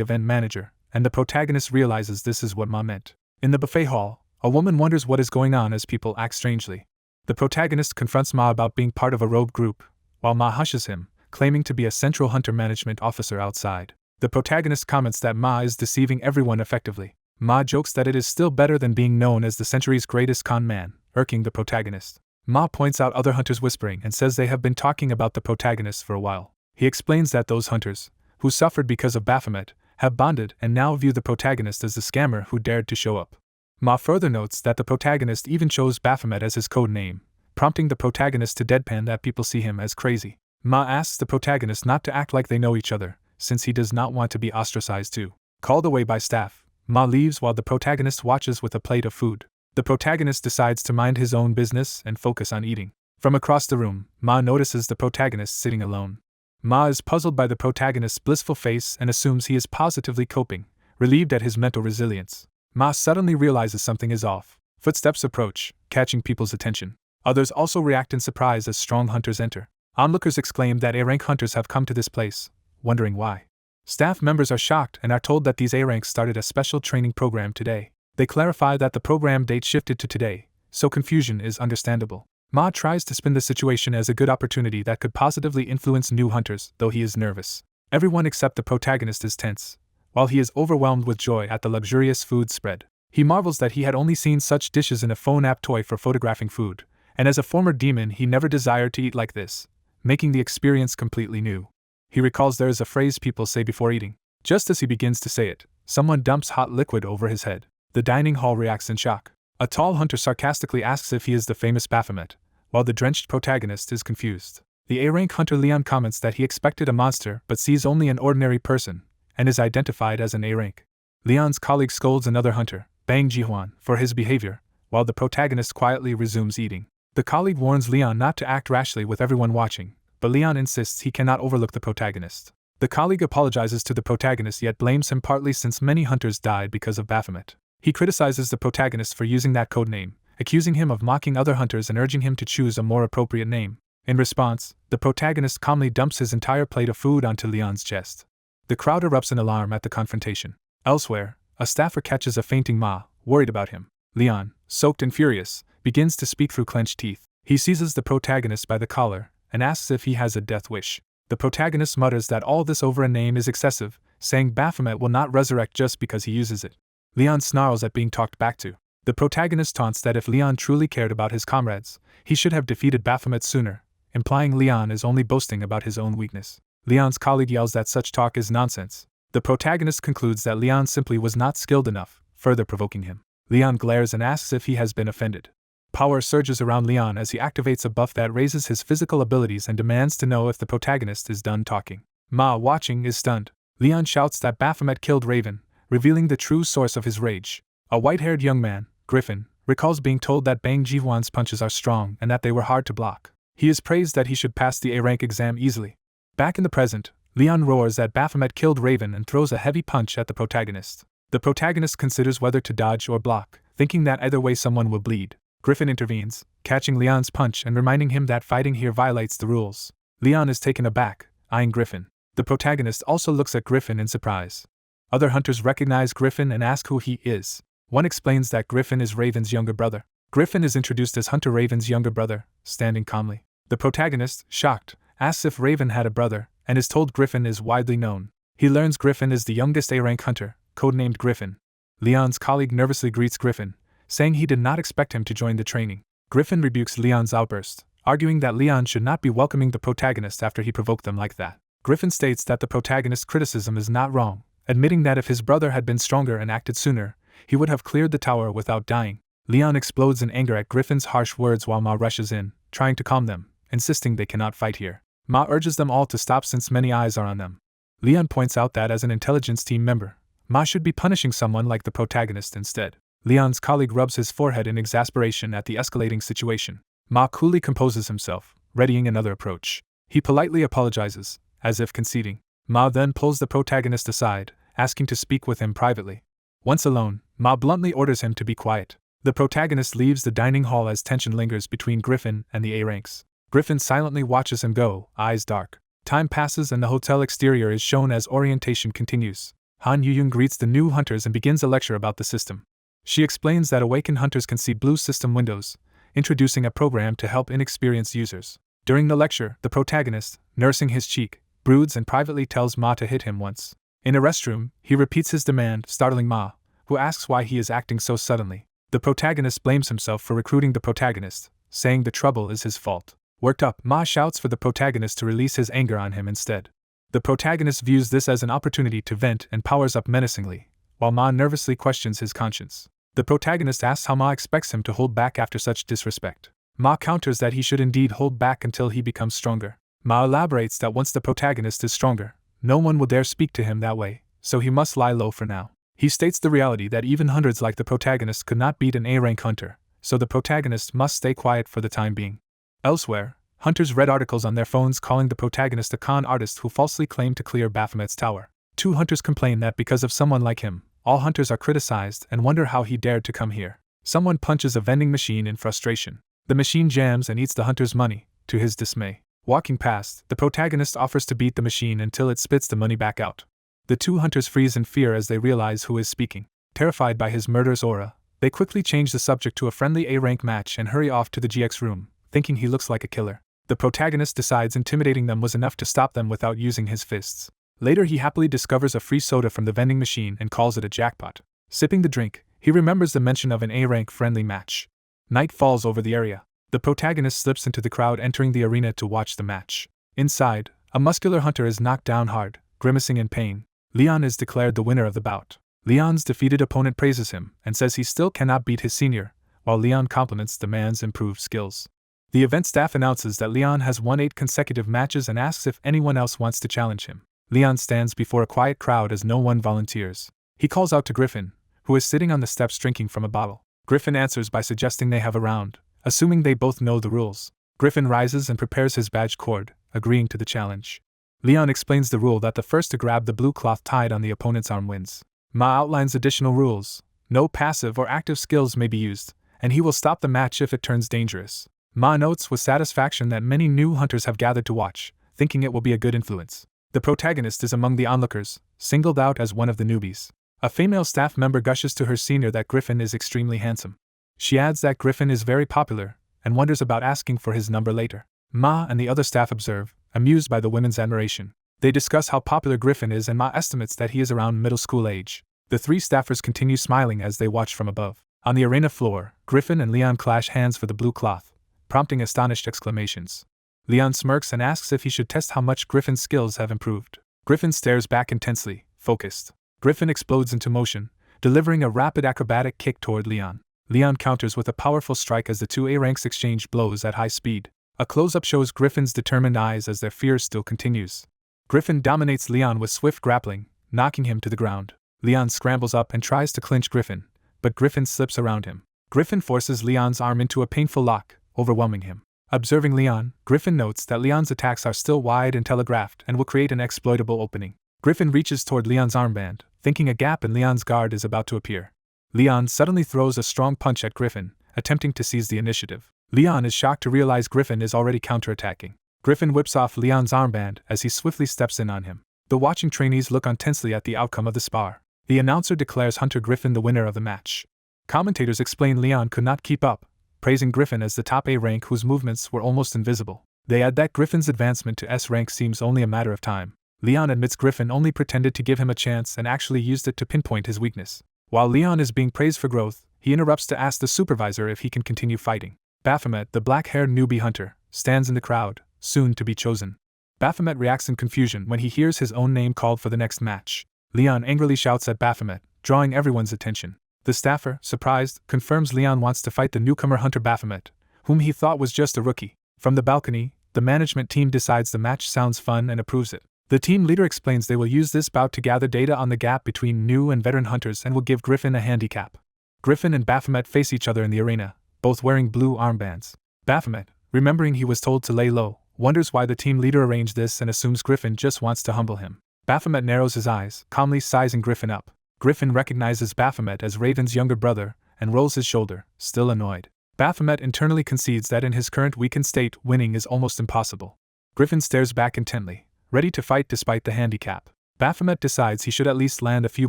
event manager, and the protagonist realizes this is what Ma meant. In the buffet hall, a woman wonders what is going on as people act strangely. The protagonist confronts Ma about being part of a rogue group, while Ma hushes him, claiming to be a central hunter management officer outside. The protagonist comments that Ma is deceiving everyone effectively. Ma jokes that it is still better than being known as the century's greatest con man, irking the protagonist. Ma points out other hunters whispering and says they have been talking about the protagonist for a while. He explains that those hunters, who suffered because of Baphomet, have bonded and now view the protagonist as the scammer who dared to show up. Ma further notes that the protagonist even chose Baphomet as his code name, prompting the protagonist to deadpan that people see him as crazy. Ma asks the protagonist not to act like they know each other, since he does not want to be ostracized too. Called away by staff, Ma leaves while the protagonist watches with a plate of food. The protagonist decides to mind his own business and focus on eating. From across the room, Ma notices the protagonist sitting alone. Ma is puzzled by the protagonist's blissful face and assumes he is positively coping, relieved at his mental resilience. Ma suddenly realizes something is off. Footsteps approach, catching people's attention. Others also react in surprise as strong hunters enter. Onlookers exclaim that A-rank hunters have come to this place, wondering why. Staff members are shocked and are told that these A-ranks started a special training program today. They clarify that the program date shifted to today, so confusion is understandable. Ma tries to spin the situation as a good opportunity that could positively influence new hunters, though he is nervous. Everyone except the protagonist is tense, while he is overwhelmed with joy at the luxurious food spread. He marvels that he had only seen such dishes in a phone app toy for photographing food, and as a former demon he never desired to eat like this, making the experience completely new. He recalls there is a phrase people say before eating. Just as he begins to say it, someone dumps hot liquid over his head. The dining hall reacts in shock. A tall hunter sarcastically asks if he is the famous Baphomet, while the drenched protagonist is confused. The A-rank hunter Leon comments that he expected a monster but sees only an ordinary person, and is identified as an A-rank. Leon's colleague scolds another hunter, Bang Jihuan, for his behavior, while the protagonist quietly resumes eating. The colleague warns Leon not to act rashly with everyone watching, but Leon insists he cannot overlook the protagonist. The colleague apologizes to the protagonist yet blames him partly since many hunters died because of Baphomet. He criticizes the protagonist for using that code name, accusing him of mocking other hunters and urging him to choose a more appropriate name. In response, the protagonist calmly dumps his entire plate of food onto Leon's chest. The crowd erupts in alarm at the confrontation. Elsewhere, a staffer catches a fainting Ma, worried about him. Leon, soaked and furious, begins to speak through clenched teeth. He seizes the protagonist by the collar and asks if he has a death wish. The protagonist mutters that all this over a name is excessive, saying Baphomet will not resurrect just because he uses it. Leon snarls at being talked back to. The protagonist taunts that if Leon truly cared about his comrades, he should have defeated Baphomet sooner, implying Leon is only boasting about his own weakness. Leon's colleague yells that such talk is nonsense. The protagonist concludes that Leon simply was not skilled enough, further provoking him. Leon glares and asks if he has been offended. Power surges around Leon as he activates a buff that raises his physical abilities and demands to know if the protagonist is done talking. Ma, watching, is stunned. Leon shouts that Baphomet killed Raven, revealing the true source of his rage. A white-haired young man, Griffin, recalls being told that Bang Jihuan's punches are strong and that they were hard to block. He is praised that he should pass the A-rank exam easily. Back in the present, Leon roars that Baphomet killed Raven and throws a heavy punch at the protagonist. The protagonist considers whether to dodge or block, thinking that either way someone will bleed. Griffin intervenes, catching Leon's punch and reminding him that fighting here violates the rules. Leon is taken aback, eyeing Griffin. The protagonist also looks at Griffin in surprise. Other hunters recognize Griffin and ask who he is. One explains that Griffin is Raven's younger brother. Griffin is introduced as Hunter Raven's younger brother, standing calmly. The protagonist, shocked, asks if Raven had a brother, and is told Griffin is widely known. He learns Griffin is the youngest A-rank hunter, codenamed Griffin. Leon's colleague nervously greets Griffin, saying he did not expect him to join the training. Griffin rebukes Leon's outburst, arguing that Leon should not be welcoming the protagonist after he provoked them like that. Griffin states that the protagonist's criticism is not wrong, admitting that if his brother had been stronger and acted sooner, he would have cleared the tower without dying. Leon explodes in anger at Griffin's harsh words while Ma rushes in, trying to calm them, insisting they cannot fight here. Ma urges them all to stop since many eyes are on them. Leon points out that as an intelligence team member, Ma should be punishing someone like the protagonist instead. Leon's colleague rubs his forehead in exasperation at the escalating situation. Ma coolly composes himself, readying another approach. He politely apologizes, as if conceding. Ma then pulls the protagonist aside, asking to speak with him privately. Once alone, Ma bluntly orders him to be quiet. The protagonist leaves the dining hall as tension lingers between Griffin and the A ranks. Griffin silently watches him go, eyes dark. Time passes and the hotel exterior is shown as orientation continues. Han Yuyun greets the new hunters and begins a lecture about the system. She explains that awakened hunters can see blue system windows, introducing a program to help inexperienced users. During the lecture, the protagonist, nursing his cheek, broods and privately tells Ma to hit him once. In a restroom, he repeats his demand, startling Ma, who asks why he is acting so suddenly. The protagonist blames himself for recruiting the protagonist, saying the trouble is his fault. Worked up, Ma shouts for the protagonist to release his anger on him instead. The protagonist views this as an opportunity to vent and powers up menacingly, while Ma nervously questions his conscience. The protagonist asks how Ma expects him to hold back after such disrespect. Ma counters that he should indeed hold back until he becomes stronger. Ma elaborates that once the protagonist is stronger, no one will dare speak to him that way, so he must lie low for now. He states the reality that even hunters like the protagonist could not beat an A-rank hunter, so the protagonist must stay quiet for the time being. Elsewhere, hunters read articles on their phones calling the protagonist a con artist who falsely claimed to clear Baphomet's tower. Two hunters complain that because of someone like him, all hunters are criticized and wonder how he dared to come here. Someone punches a vending machine in frustration. The machine jams and eats the hunter's money, to his dismay. Walking past, the protagonist offers to beat the machine until it spits the money back out. The two hunters freeze in fear as they realize who is speaking. Terrified by his murderous aura, they quickly change the subject to a friendly A-rank match and hurry off to the GX room, thinking he looks like a killer. The protagonist decides intimidating them was enough to stop them without using his fists. Later he happily discovers a free soda from the vending machine and calls it a jackpot. Sipping the drink, he remembers the mention of an A-rank friendly match. Night falls over the area. The protagonist slips into the crowd entering the arena to watch the match. Inside, a muscular hunter is knocked down hard, grimacing in pain. Leon is declared the winner of the bout. Leon's defeated opponent praises him and says he still cannot beat his senior, while Leon compliments the man's improved skills. The event staff announces that Leon has won 8 consecutive matches and asks if anyone else wants to challenge him. Leon stands before a quiet crowd as no one volunteers. He calls out to Griffin, who is sitting on the steps drinking from a bottle. Griffin answers by suggesting they have a round, assuming they both know the rules. Griffin rises and prepares his badge cord, agreeing to the challenge. Leon explains the rule that the first to grab the blue cloth tied on the opponent's arm wins. Ma outlines additional rules. No passive or active skills may be used, and he will stop the match if it turns dangerous. Ma notes with satisfaction that many new hunters have gathered to watch, thinking it will be a good influence. The protagonist is among the onlookers, singled out as one of the newbies. A female staff member gushes to her senior that Griffin is extremely handsome. She adds that Griffin is very popular, and wonders about asking for his number later. Ma and the other staff observe, amused by the women's admiration. They discuss how popular Griffin is and Ma estimates that he is around middle school age. The 3 staffers continue smiling as they watch from above. On the arena floor, Griffin and Leon clash hands for the blue cloth, prompting astonished exclamations. Leon smirks and asks if he should test how much Griffin's skills have improved. Griffin stares back intensely, focused. Griffin explodes into motion, delivering a rapid acrobatic kick toward Leon. Leon counters with a powerful strike as the 2 A-ranks exchange blows at high speed. A close-up shows Griffin's determined eyes as their fear still continues. Griffin dominates Leon with swift grappling, knocking him to the ground. Leon scrambles up and tries to clinch Griffin, but Griffin slips around him. Griffin forces Leon's arm into a painful lock, overwhelming him. Observing Leon, Griffin notes that Leon's attacks are still wide and telegraphed and will create an exploitable opening. Griffin reaches toward Leon's armband, thinking a gap in Leon's guard is about to appear. Leon suddenly throws a strong punch at Griffin, attempting to seize the initiative. Leon is shocked to realize Griffin is already counterattacking. Griffin whips off Leon's armband as he swiftly steps in on him. The watching trainees look on tensely at the outcome of the spar. The announcer declares Hunter Griffin the winner of the match. Commentators explain Leon could not keep up, praising Griffin as the top A rank whose movements were almost invisible. They add that Griffin's advancement to S rank seems only a matter of time. Leon admits Griffin only pretended to give him a chance and actually used it to pinpoint his weakness. While Leon is being praised for growth, he interrupts to ask the supervisor if he can continue fighting. Baphomet, the black-haired newbie hunter, stands in the crowd, soon to be chosen. Baphomet reacts in confusion when he hears his own name called for the next match. Leon angrily shouts at Baphomet, drawing everyone's attention. The staffer, surprised, confirms Leon wants to fight the newcomer hunter Baphomet, whom he thought was just a rookie. From the balcony, the management team decides the match sounds fun and approves it. The team leader explains they will use this bout to gather data on the gap between new and veteran hunters and will give Griffin a handicap. Griffin and Baphomet face each other in the arena, both wearing blue armbands. Baphomet, remembering he was told to lay low, wonders why the team leader arranged this and assumes Griffin just wants to humble him. Baphomet narrows his eyes, calmly sizing Griffin up. Griffin recognizes Baphomet as Raven's younger brother and rolls his shoulder, still annoyed. Baphomet internally concedes that in his current weakened state, winning is almost impossible. Griffin stares back intently, ready to fight despite the handicap. Baphomet decides he should at least land a few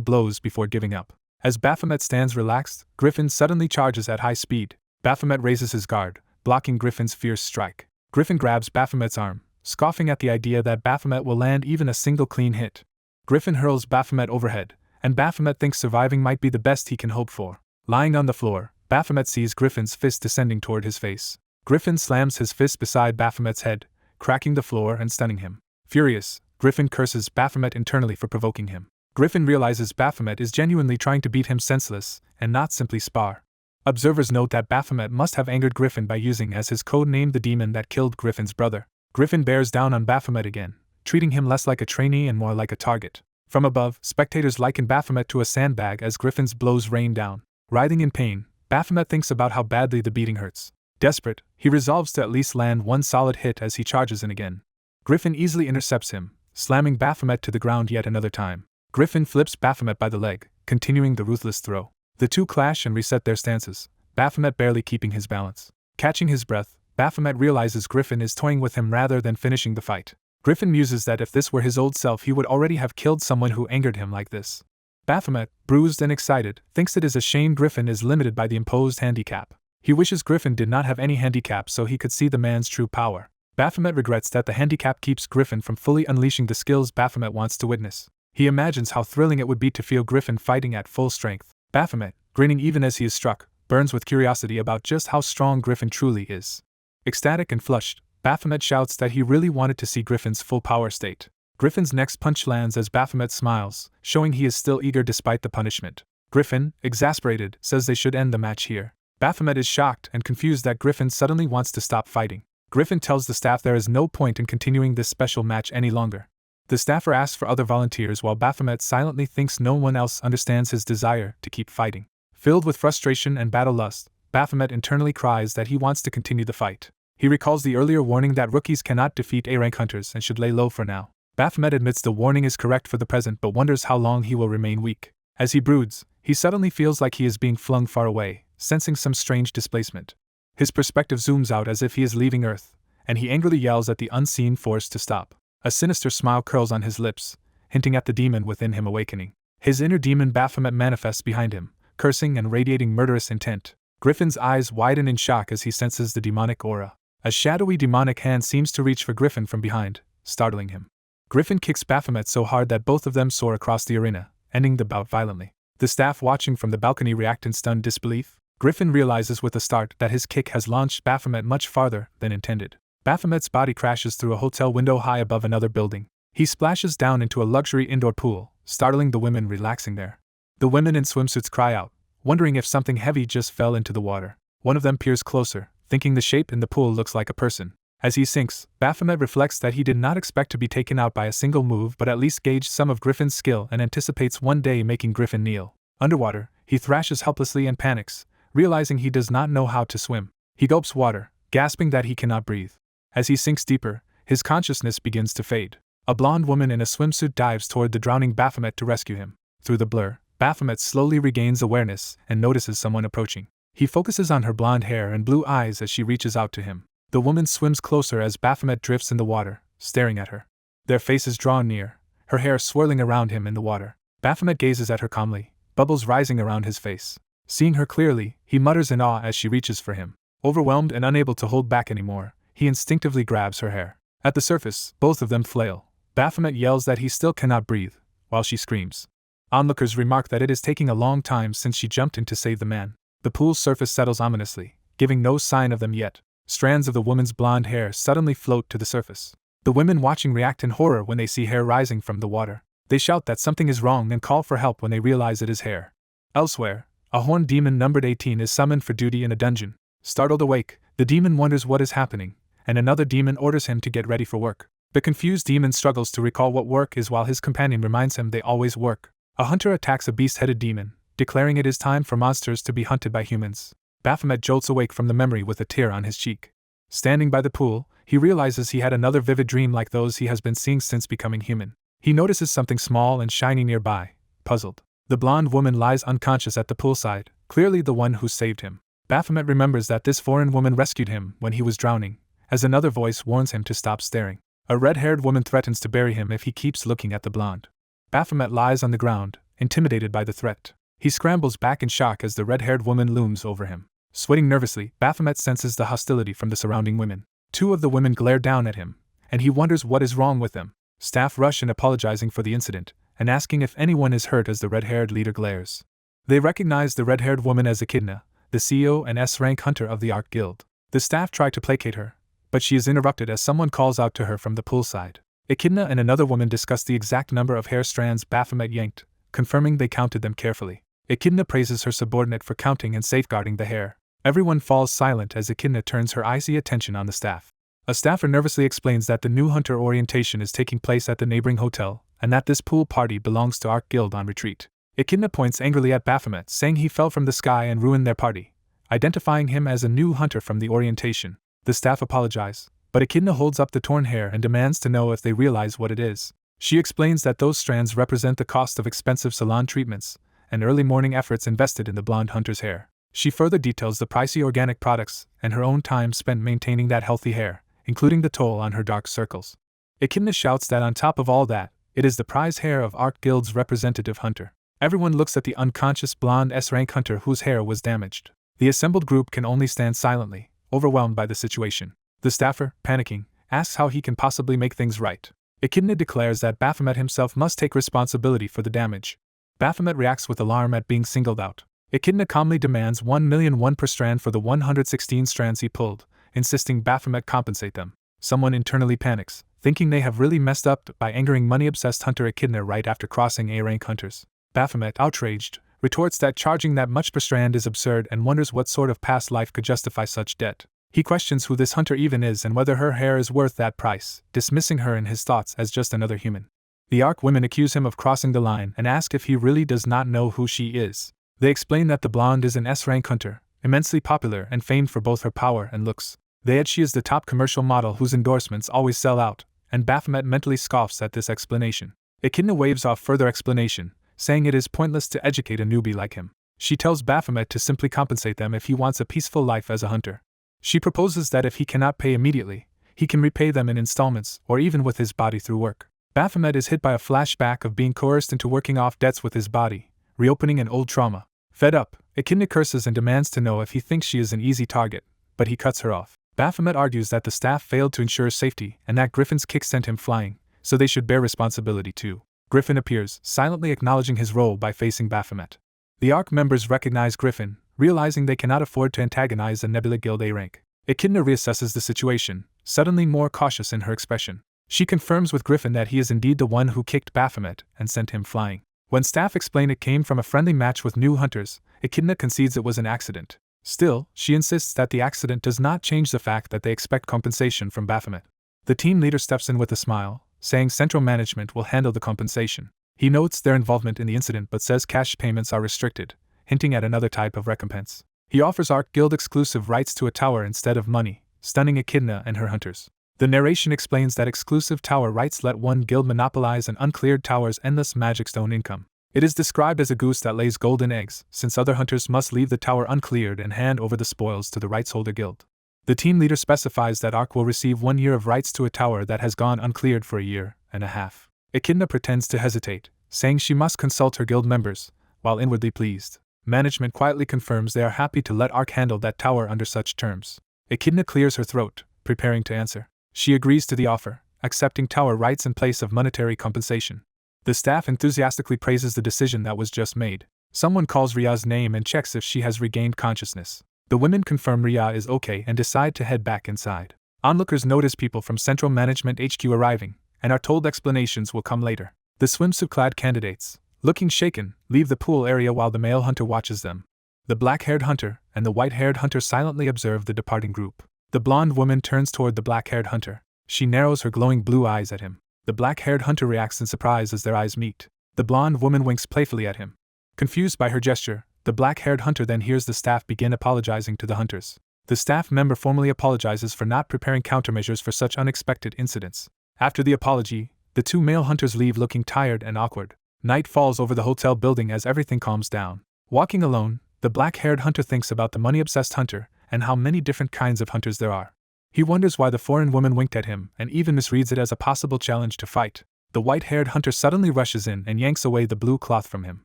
blows before giving up. As Baphomet stands relaxed, Griffin suddenly charges at high speed. Baphomet raises his guard, blocking Griffin's fierce strike. Griffin grabs Baphomet's arm, scoffing at the idea that Baphomet will land even a single clean hit. Griffin hurls Baphomet overhead, and Baphomet thinks surviving might be the best he can hope for. Lying on the floor, Baphomet sees Griffin's fist descending toward his face. Griffin slams his fist beside Baphomet's head, cracking the floor and stunning him. Furious, Griffin curses Baphomet internally for provoking him. Griffin realizes Baphomet is genuinely trying to beat him senseless, and not simply spar. Observers note that Baphomet must have angered Griffin by using as his code name the demon that killed Griffin's brother. Griffin bears down on Baphomet again, treating him less like a trainee and more like a target. From above, spectators liken Baphomet to a sandbag as Griffin's blows rain down. Writhing in pain, Baphomet thinks about how badly the beating hurts. Desperate, he resolves to at least land one solid hit as he charges in again. Griffin easily intercepts him, slamming Baphomet to the ground yet another time. Griffin flips Baphomet by the leg, continuing the ruthless throw. The two clash and reset their stances, Baphomet barely keeping his balance. Catching his breath, Baphomet realizes Griffin is toying with him rather than finishing the fight. Griffin muses that if this were his old self he would already have killed someone who angered him like this. Baphomet, bruised and excited, thinks it is a shame Griffin is limited by the imposed handicap. He wishes Griffin did not have any handicap so he could see the man's true power. Baphomet regrets that the handicap keeps Griffin from fully unleashing the skills Baphomet wants to witness. He imagines how thrilling it would be to feel Griffin fighting at full strength. Baphomet, grinning even as he is struck, burns with curiosity about just how strong Griffin truly is. Ecstatic and flushed, Baphomet shouts that he really wanted to see Griffin's full power state. Griffin's next punch lands as Baphomet smiles, showing he is still eager despite the punishment. Griffin, exasperated, says they should end the match here. Baphomet is shocked and confused that Griffin suddenly wants to stop fighting. Griffin tells the staff there is no point in continuing this special match any longer. The staffer asks for other volunteers while Baphomet silently thinks no one else understands his desire to keep fighting. Filled with frustration and battle lust, Baphomet internally cries that he wants to continue the fight. He recalls the earlier warning that rookies cannot defeat A-rank hunters and should lay low for now. Baphomet admits the warning is correct for the present but wonders how long he will remain weak. As he broods, he suddenly feels like he is being flung far away, sensing some strange displacement. His perspective zooms out as if he is leaving Earth, and he angrily yells at the unseen force to stop. A sinister smile curls on his lips, hinting at the demon within him awakening. His inner demon Baphomet manifests behind him, cursing and radiating murderous intent. Griffin's eyes widen in shock as he senses the demonic aura. A shadowy demonic hand seems to reach for Griffin from behind, startling him. Griffin kicks Baphomet so hard that both of them soar across the arena, ending the bout violently. The staff watching from the balcony react in stunned disbelief. Griffin realizes with a start that his kick has launched Baphomet much farther than intended. Baphomet's body crashes through a hotel window high above another building. He splashes down into a luxury indoor pool, startling the women relaxing there. The women in swimsuits cry out, wondering if something heavy just fell into the water. One of them peers closer, thinking the shape in the pool looks like a person. As he sinks, Baphomet reflects that he did not expect to be taken out by a single move but at least gauged some of Griffin's skill and anticipates one day making Griffin kneel. Underwater, he thrashes helplessly and panics, realizing he does not know how to swim. He gulps water, gasping that he cannot breathe. As he sinks deeper, his consciousness begins to fade. A blonde woman in a swimsuit dives toward the drowning Baphomet to rescue him. Through the blur, Baphomet slowly regains awareness and notices someone approaching. He focuses on her blonde hair and blue eyes as she reaches out to him. The woman swims closer as Baphomet drifts in the water, staring at her. Their faces draw near, her hair swirling around him in the water. Baphomet gazes at her calmly, bubbles rising around his face. Seeing her clearly, he mutters in awe as she reaches for him. Overwhelmed and unable to hold back anymore, he instinctively grabs her hair. At the surface, both of them flail. Baphomet yells that he still cannot breathe, while she screams. Onlookers remark that it is taking a long time since she jumped in to save the man. The pool's surface settles ominously, giving no sign of them yet. Strands of the woman's blonde hair suddenly float to the surface. The women watching react in horror when they see hair rising from the water. They shout that something is wrong and call for help when they realize it is hair. Elsewhere, a horned demon numbered 18 is summoned for duty in a dungeon. Startled awake, the demon wonders what is happening, and another demon orders him to get ready for work. The confused demon struggles to recall what work is while his companion reminds him they always work. A hunter attacks a beast-headed demon, declaring it is time for monsters to be hunted by humans. Baphomet jolts awake from the memory with a tear on his cheek. Standing by the pool, he realizes he had another vivid dream like those he has been seeing since becoming human. He notices something small and shiny nearby, puzzled. The blonde woman lies unconscious at the poolside, clearly the one who saved him. Baphomet remembers that this foreign woman rescued him when he was drowning, as another voice warns him to stop staring. A red-haired woman threatens to bury him if he keeps looking at the blonde. Baphomet lies on the ground, intimidated by the threat. He scrambles back in shock as the red-haired woman looms over him. Sweating nervously, Baphomet senses the hostility from the surrounding women. Two of the women glare down at him, and he wonders what is wrong with them. Staff rush in apologizing for the incident, and asking if anyone is hurt as the red-haired leader glares. They recognize the red-haired woman as Echidna, the CEO and S-rank hunter of the Ark Guild. The staff try to placate her, but she is interrupted as someone calls out to her from the poolside. Echidna and another woman discuss the exact number of hair strands Baphomet yanked, confirming they counted them carefully. Echidna praises her subordinate for counting and safeguarding the hair. Everyone falls silent as Echidna turns her icy attention on the staff. A staffer nervously explains that the new hunter orientation is taking place at the neighboring hotel, and that this pool party belongs to Ark Guild on retreat. Echidna points angrily at Baphomet, saying he fell from the sky and ruined their party, identifying him as a new hunter from the orientation. The staff apologize, but Echidna holds up the torn hair and demands to know if they realize what it is. She explains that those strands represent the cost of expensive salon treatments and early morning efforts invested in the blonde hunter's hair. She further details the pricey organic products and her own time spent maintaining that healthy hair, including the toll on her dark circles. Echidna shouts that on top of all that, it is the prize hair of Ark Guild's representative hunter. Everyone looks at the unconscious blonde S-rank hunter whose hair was damaged. The assembled group can only stand silently, overwhelmed by the situation. The staffer, panicking, asks how he can possibly make things right. Echidna declares that Baphomet himself must take responsibility for the damage. Baphomet reacts with alarm at being singled out. Echidna calmly demands 1,000,001 per strand for the 116 strands he pulled, insisting Baphomet compensate them. Someone internally panics, thinking they have really messed up by angering money-obsessed hunter Echidna right after crossing A-rank hunters. Baphomet, outraged, retorts that charging that much per strand is absurd and wonders what sort of past life could justify such debt. He questions who this hunter even is and whether her hair is worth that price, dismissing her in his thoughts as just another human. The Ark women accuse him of crossing the line and ask if he really does not know who she is. They explain that the blonde is an S-rank hunter, immensely popular and famed for both her power and looks. They add she is the top commercial model whose endorsements always sell out, and Baphomet mentally scoffs at this explanation. Echidna waves off further explanation, saying it is pointless to educate a newbie like him. She tells Baphomet to simply compensate them if he wants a peaceful life as a hunter. She proposes that if he cannot pay immediately, he can repay them in installments or even with his body through work. Baphomet is hit by a flashback of being coerced into working off debts with his body, reopening an old trauma. Fed up, Echidna curses and demands to know if he thinks she is an easy target, but he cuts her off. Baphomet argues that the staff failed to ensure safety and that Griffin's kick sent him flying, so they should bear responsibility too. Griffin appears, silently acknowledging his role by facing Baphomet. The Ark members recognize Griffin, realizing they cannot afford to antagonize a Nebula Guild A-rank. Echidna reassesses the situation, suddenly more cautious in her expression. She confirms with Griffin that he is indeed the one who kicked Baphomet and sent him flying. When staff explain it came from a friendly match with new hunters, Echidna concedes it was an accident. Still, she insists that the accident does not change the fact that they expect compensation from Baphomet. The team leader steps in with a smile, saying central management will handle the compensation. He notes their involvement in the incident but says cash payments are restricted, hinting at another type of recompense. He offers Ark Guild exclusive rights to a tower instead of money, stunning Echidna and her hunters. The narration explains that exclusive tower rights let one guild monopolize an uncleared tower's endless magic stone income. It is described as a goose that lays golden eggs, since other hunters must leave the tower uncleared and hand over the spoils to the rights holder guild. The team leader specifies that Ark will receive 1 year of rights to a tower that has gone uncleared for a year and a half. Echidna pretends to hesitate, saying she must consult her guild members, while inwardly pleased. Management quietly confirms they are happy to let Ark handle that tower under such terms. Echidna clears her throat, preparing to answer. She agrees to the offer, accepting tower rights in place of monetary compensation. The staff enthusiastically praises the decision that was just made. Someone calls Ria's name and checks if she has regained consciousness. The women confirm Ria is okay and decide to head back inside. Onlookers notice people from Central Management HQ arriving, and are told explanations will come later. The swimsuit-clad candidates, looking shaken, leave the pool area while the male hunter watches them. The black-haired hunter and the white-haired hunter silently observe the departing group. The blonde woman turns toward the black-haired hunter. She narrows her glowing blue eyes at him. The black-haired hunter reacts in surprise as their eyes meet. The blonde woman winks playfully at him. Confused by her gesture, the black-haired hunter then hears the staff begin apologizing to the hunters. The staff member formally apologizes for not preparing countermeasures for such unexpected incidents. After the apology, the The two male hunters leave looking tired and awkward. Night falls over the hotel building as everything calms down. Walking alone, the black-haired hunter thinks about the money-obsessed hunter and how many different kinds of hunters there are. He wonders why the foreign woman winked at him and even misreads it as a possible challenge to fight. The white-haired hunter suddenly rushes in and yanks away the blue cloth from him.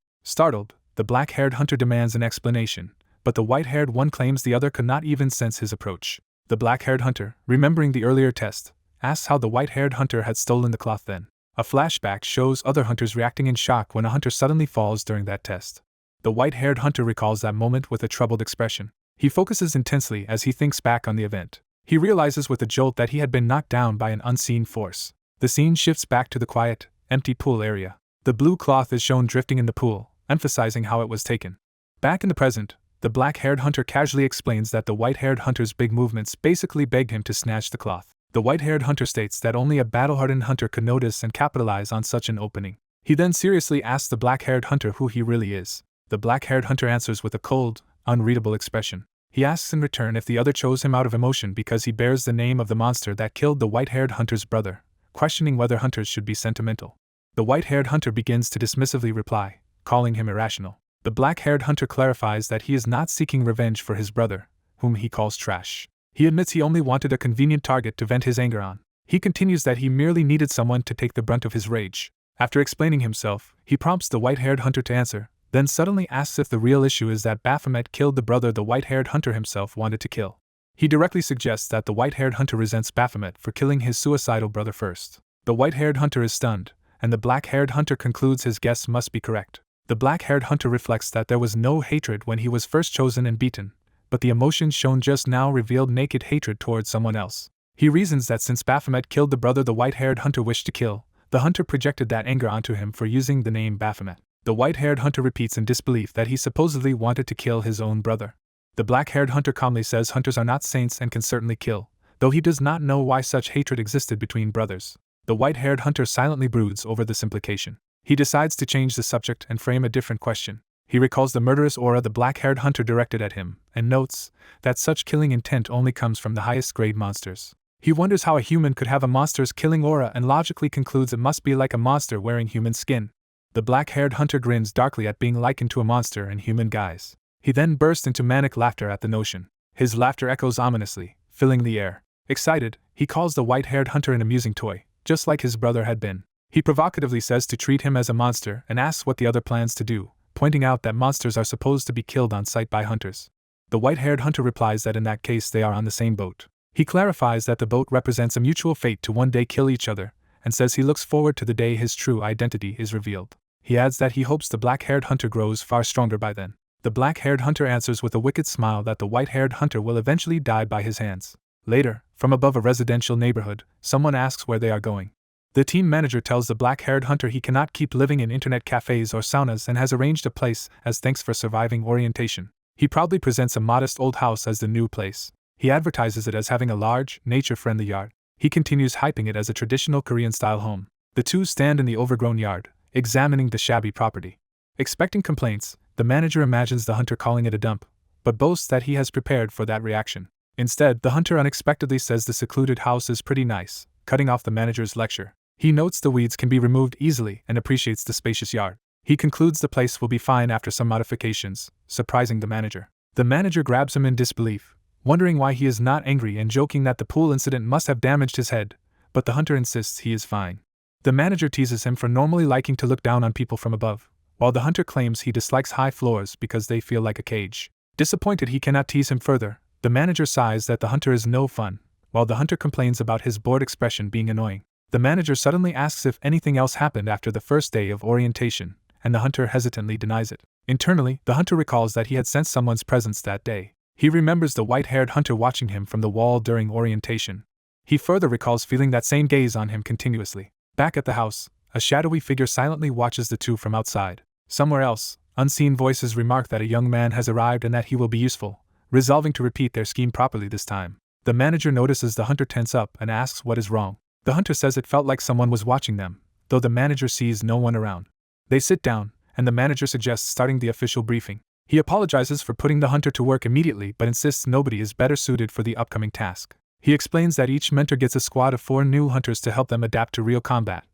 Startled, the black-haired hunter demands an explanation, but the white-haired one claims the other could not even sense his approach. The black-haired hunter, remembering the earlier test, asks how the white-haired hunter had stolen the cloth then. A flashback shows other hunters reacting in shock when a hunter suddenly falls during that test. The white-haired hunter recalls that moment with a troubled expression. He focuses intensely as he thinks back on the event. He realizes with a jolt that he had been knocked down by an unseen force. The scene shifts back to the quiet, empty pool area. The blue cloth is shown drifting in the pool, emphasizing how it was taken. Back in the present, the black-haired hunter casually explains that the white-haired hunter's big movements basically begged him to snatch the cloth. The white-haired hunter states that only a battle-hardened hunter could notice and capitalize on such an opening. He then seriously asks the black-haired hunter who he really is. The black-haired hunter answers with a cold, unreadable expression. He asks in return if the other chose him out of emotion because he bears the name of the monster that killed the white-haired hunter's brother, questioning whether hunters should be sentimental. The white-haired hunter begins to dismissively reply, calling him irrational. The black-haired hunter clarifies that he is not seeking revenge for his brother, whom he calls trash. He admits he only wanted a convenient target to vent his anger on. He continues that he merely needed someone to take the brunt of his rage. After explaining himself, he prompts the white-haired hunter to answer, then suddenly asks if the real issue is that Baphomet killed the brother the white-haired hunter himself wanted to kill. He directly suggests that the white-haired hunter resents Baphomet for killing his suicidal brother first. The white-haired hunter is stunned, and the black-haired hunter concludes his guess must be correct. The black-haired hunter reflects that there was no hatred when he was first chosen and beaten, but the emotions shown just now revealed naked hatred towards someone else. He reasons that since Baphomet killed the brother the white-haired hunter wished to kill, the hunter projected that anger onto him for using the name Baphomet. The white-haired hunter repeats in disbelief that he supposedly wanted to kill his own brother. The black-haired hunter calmly says hunters are not saints and can certainly kill, though he does not know why such hatred existed between brothers. The white-haired hunter silently broods over this implication. He decides to change the subject and frame a different question. He recalls the murderous aura the black-haired hunter directed at him, and notes that such killing intent only comes from the highest-grade monsters. He wonders how a human could have a monster's killing aura and logically concludes it must be like a monster wearing human skin. The black-haired hunter grins darkly at being likened to a monster in human guise. He then bursts into manic laughter at the notion. His laughter echoes ominously, filling the air. Excited, he calls the white-haired hunter an amusing toy, just like his brother had been. He provocatively says to treat him as a monster and asks what the other plans to do, pointing out that monsters are supposed to be killed on sight by hunters. The white-haired hunter replies that in that case they are on the same boat. He clarifies that the boat represents a mutual fate to one day kill each other, and says he looks forward to the day his true identity is revealed. He adds that he hopes the black-haired hunter grows far stronger by then. The black-haired hunter answers with a wicked smile that the white-haired hunter will eventually die by his hands. Later, from above a residential neighborhood, someone asks where they are going. The team manager tells the black-haired hunter he cannot keep living in internet cafes or saunas and has arranged a place as thanks for surviving orientation. He proudly presents a modest old house as the new place. He advertises it as having a large, nature-friendly yard. He continues hyping it as a traditional Korean-style home. The two stand in the overgrown yard, examining the shabby property. Expecting complaints, the manager imagines the hunter calling it a dump, but boasts that he has prepared for that reaction. Instead, the hunter unexpectedly says the secluded house is pretty nice, cutting off the manager's lecture. He notes the weeds can be removed easily and appreciates the spacious yard. He concludes the place will be fine after some modifications, surprising the manager. The manager grabs him in disbelief, wondering why he is not angry and joking that the pool incident must have damaged his head, but the hunter insists he is fine. The manager teases him for normally liking to look down on people from above, while the hunter claims he dislikes high floors because they feel like a cage. Disappointed he cannot tease him further, the manager sighs that the hunter is no fun, while the hunter complains about his bored expression being annoying. The manager suddenly asks if anything else happened after the first day of orientation, and the hunter hesitantly denies it. Internally, the hunter recalls that he had sensed someone's presence that day. He remembers the white-haired hunter watching him from the wall during orientation. He further recalls feeling that same gaze on him continuously. Back at the house, a shadowy figure silently watches the two from outside. Somewhere else, unseen voices remark that a young man has arrived and that he will be useful, resolving to repeat their scheme properly this time. The manager notices the hunter tense up and asks what is wrong. The hunter says it felt like someone was watching them, though the manager sees no one around. They sit down, and the manager suggests starting the official briefing. He apologizes for putting the hunter to work immediately but insists nobody is better suited for the upcoming task. He explains that each mentor gets a squad of 4 new hunters to help them adapt to real combat,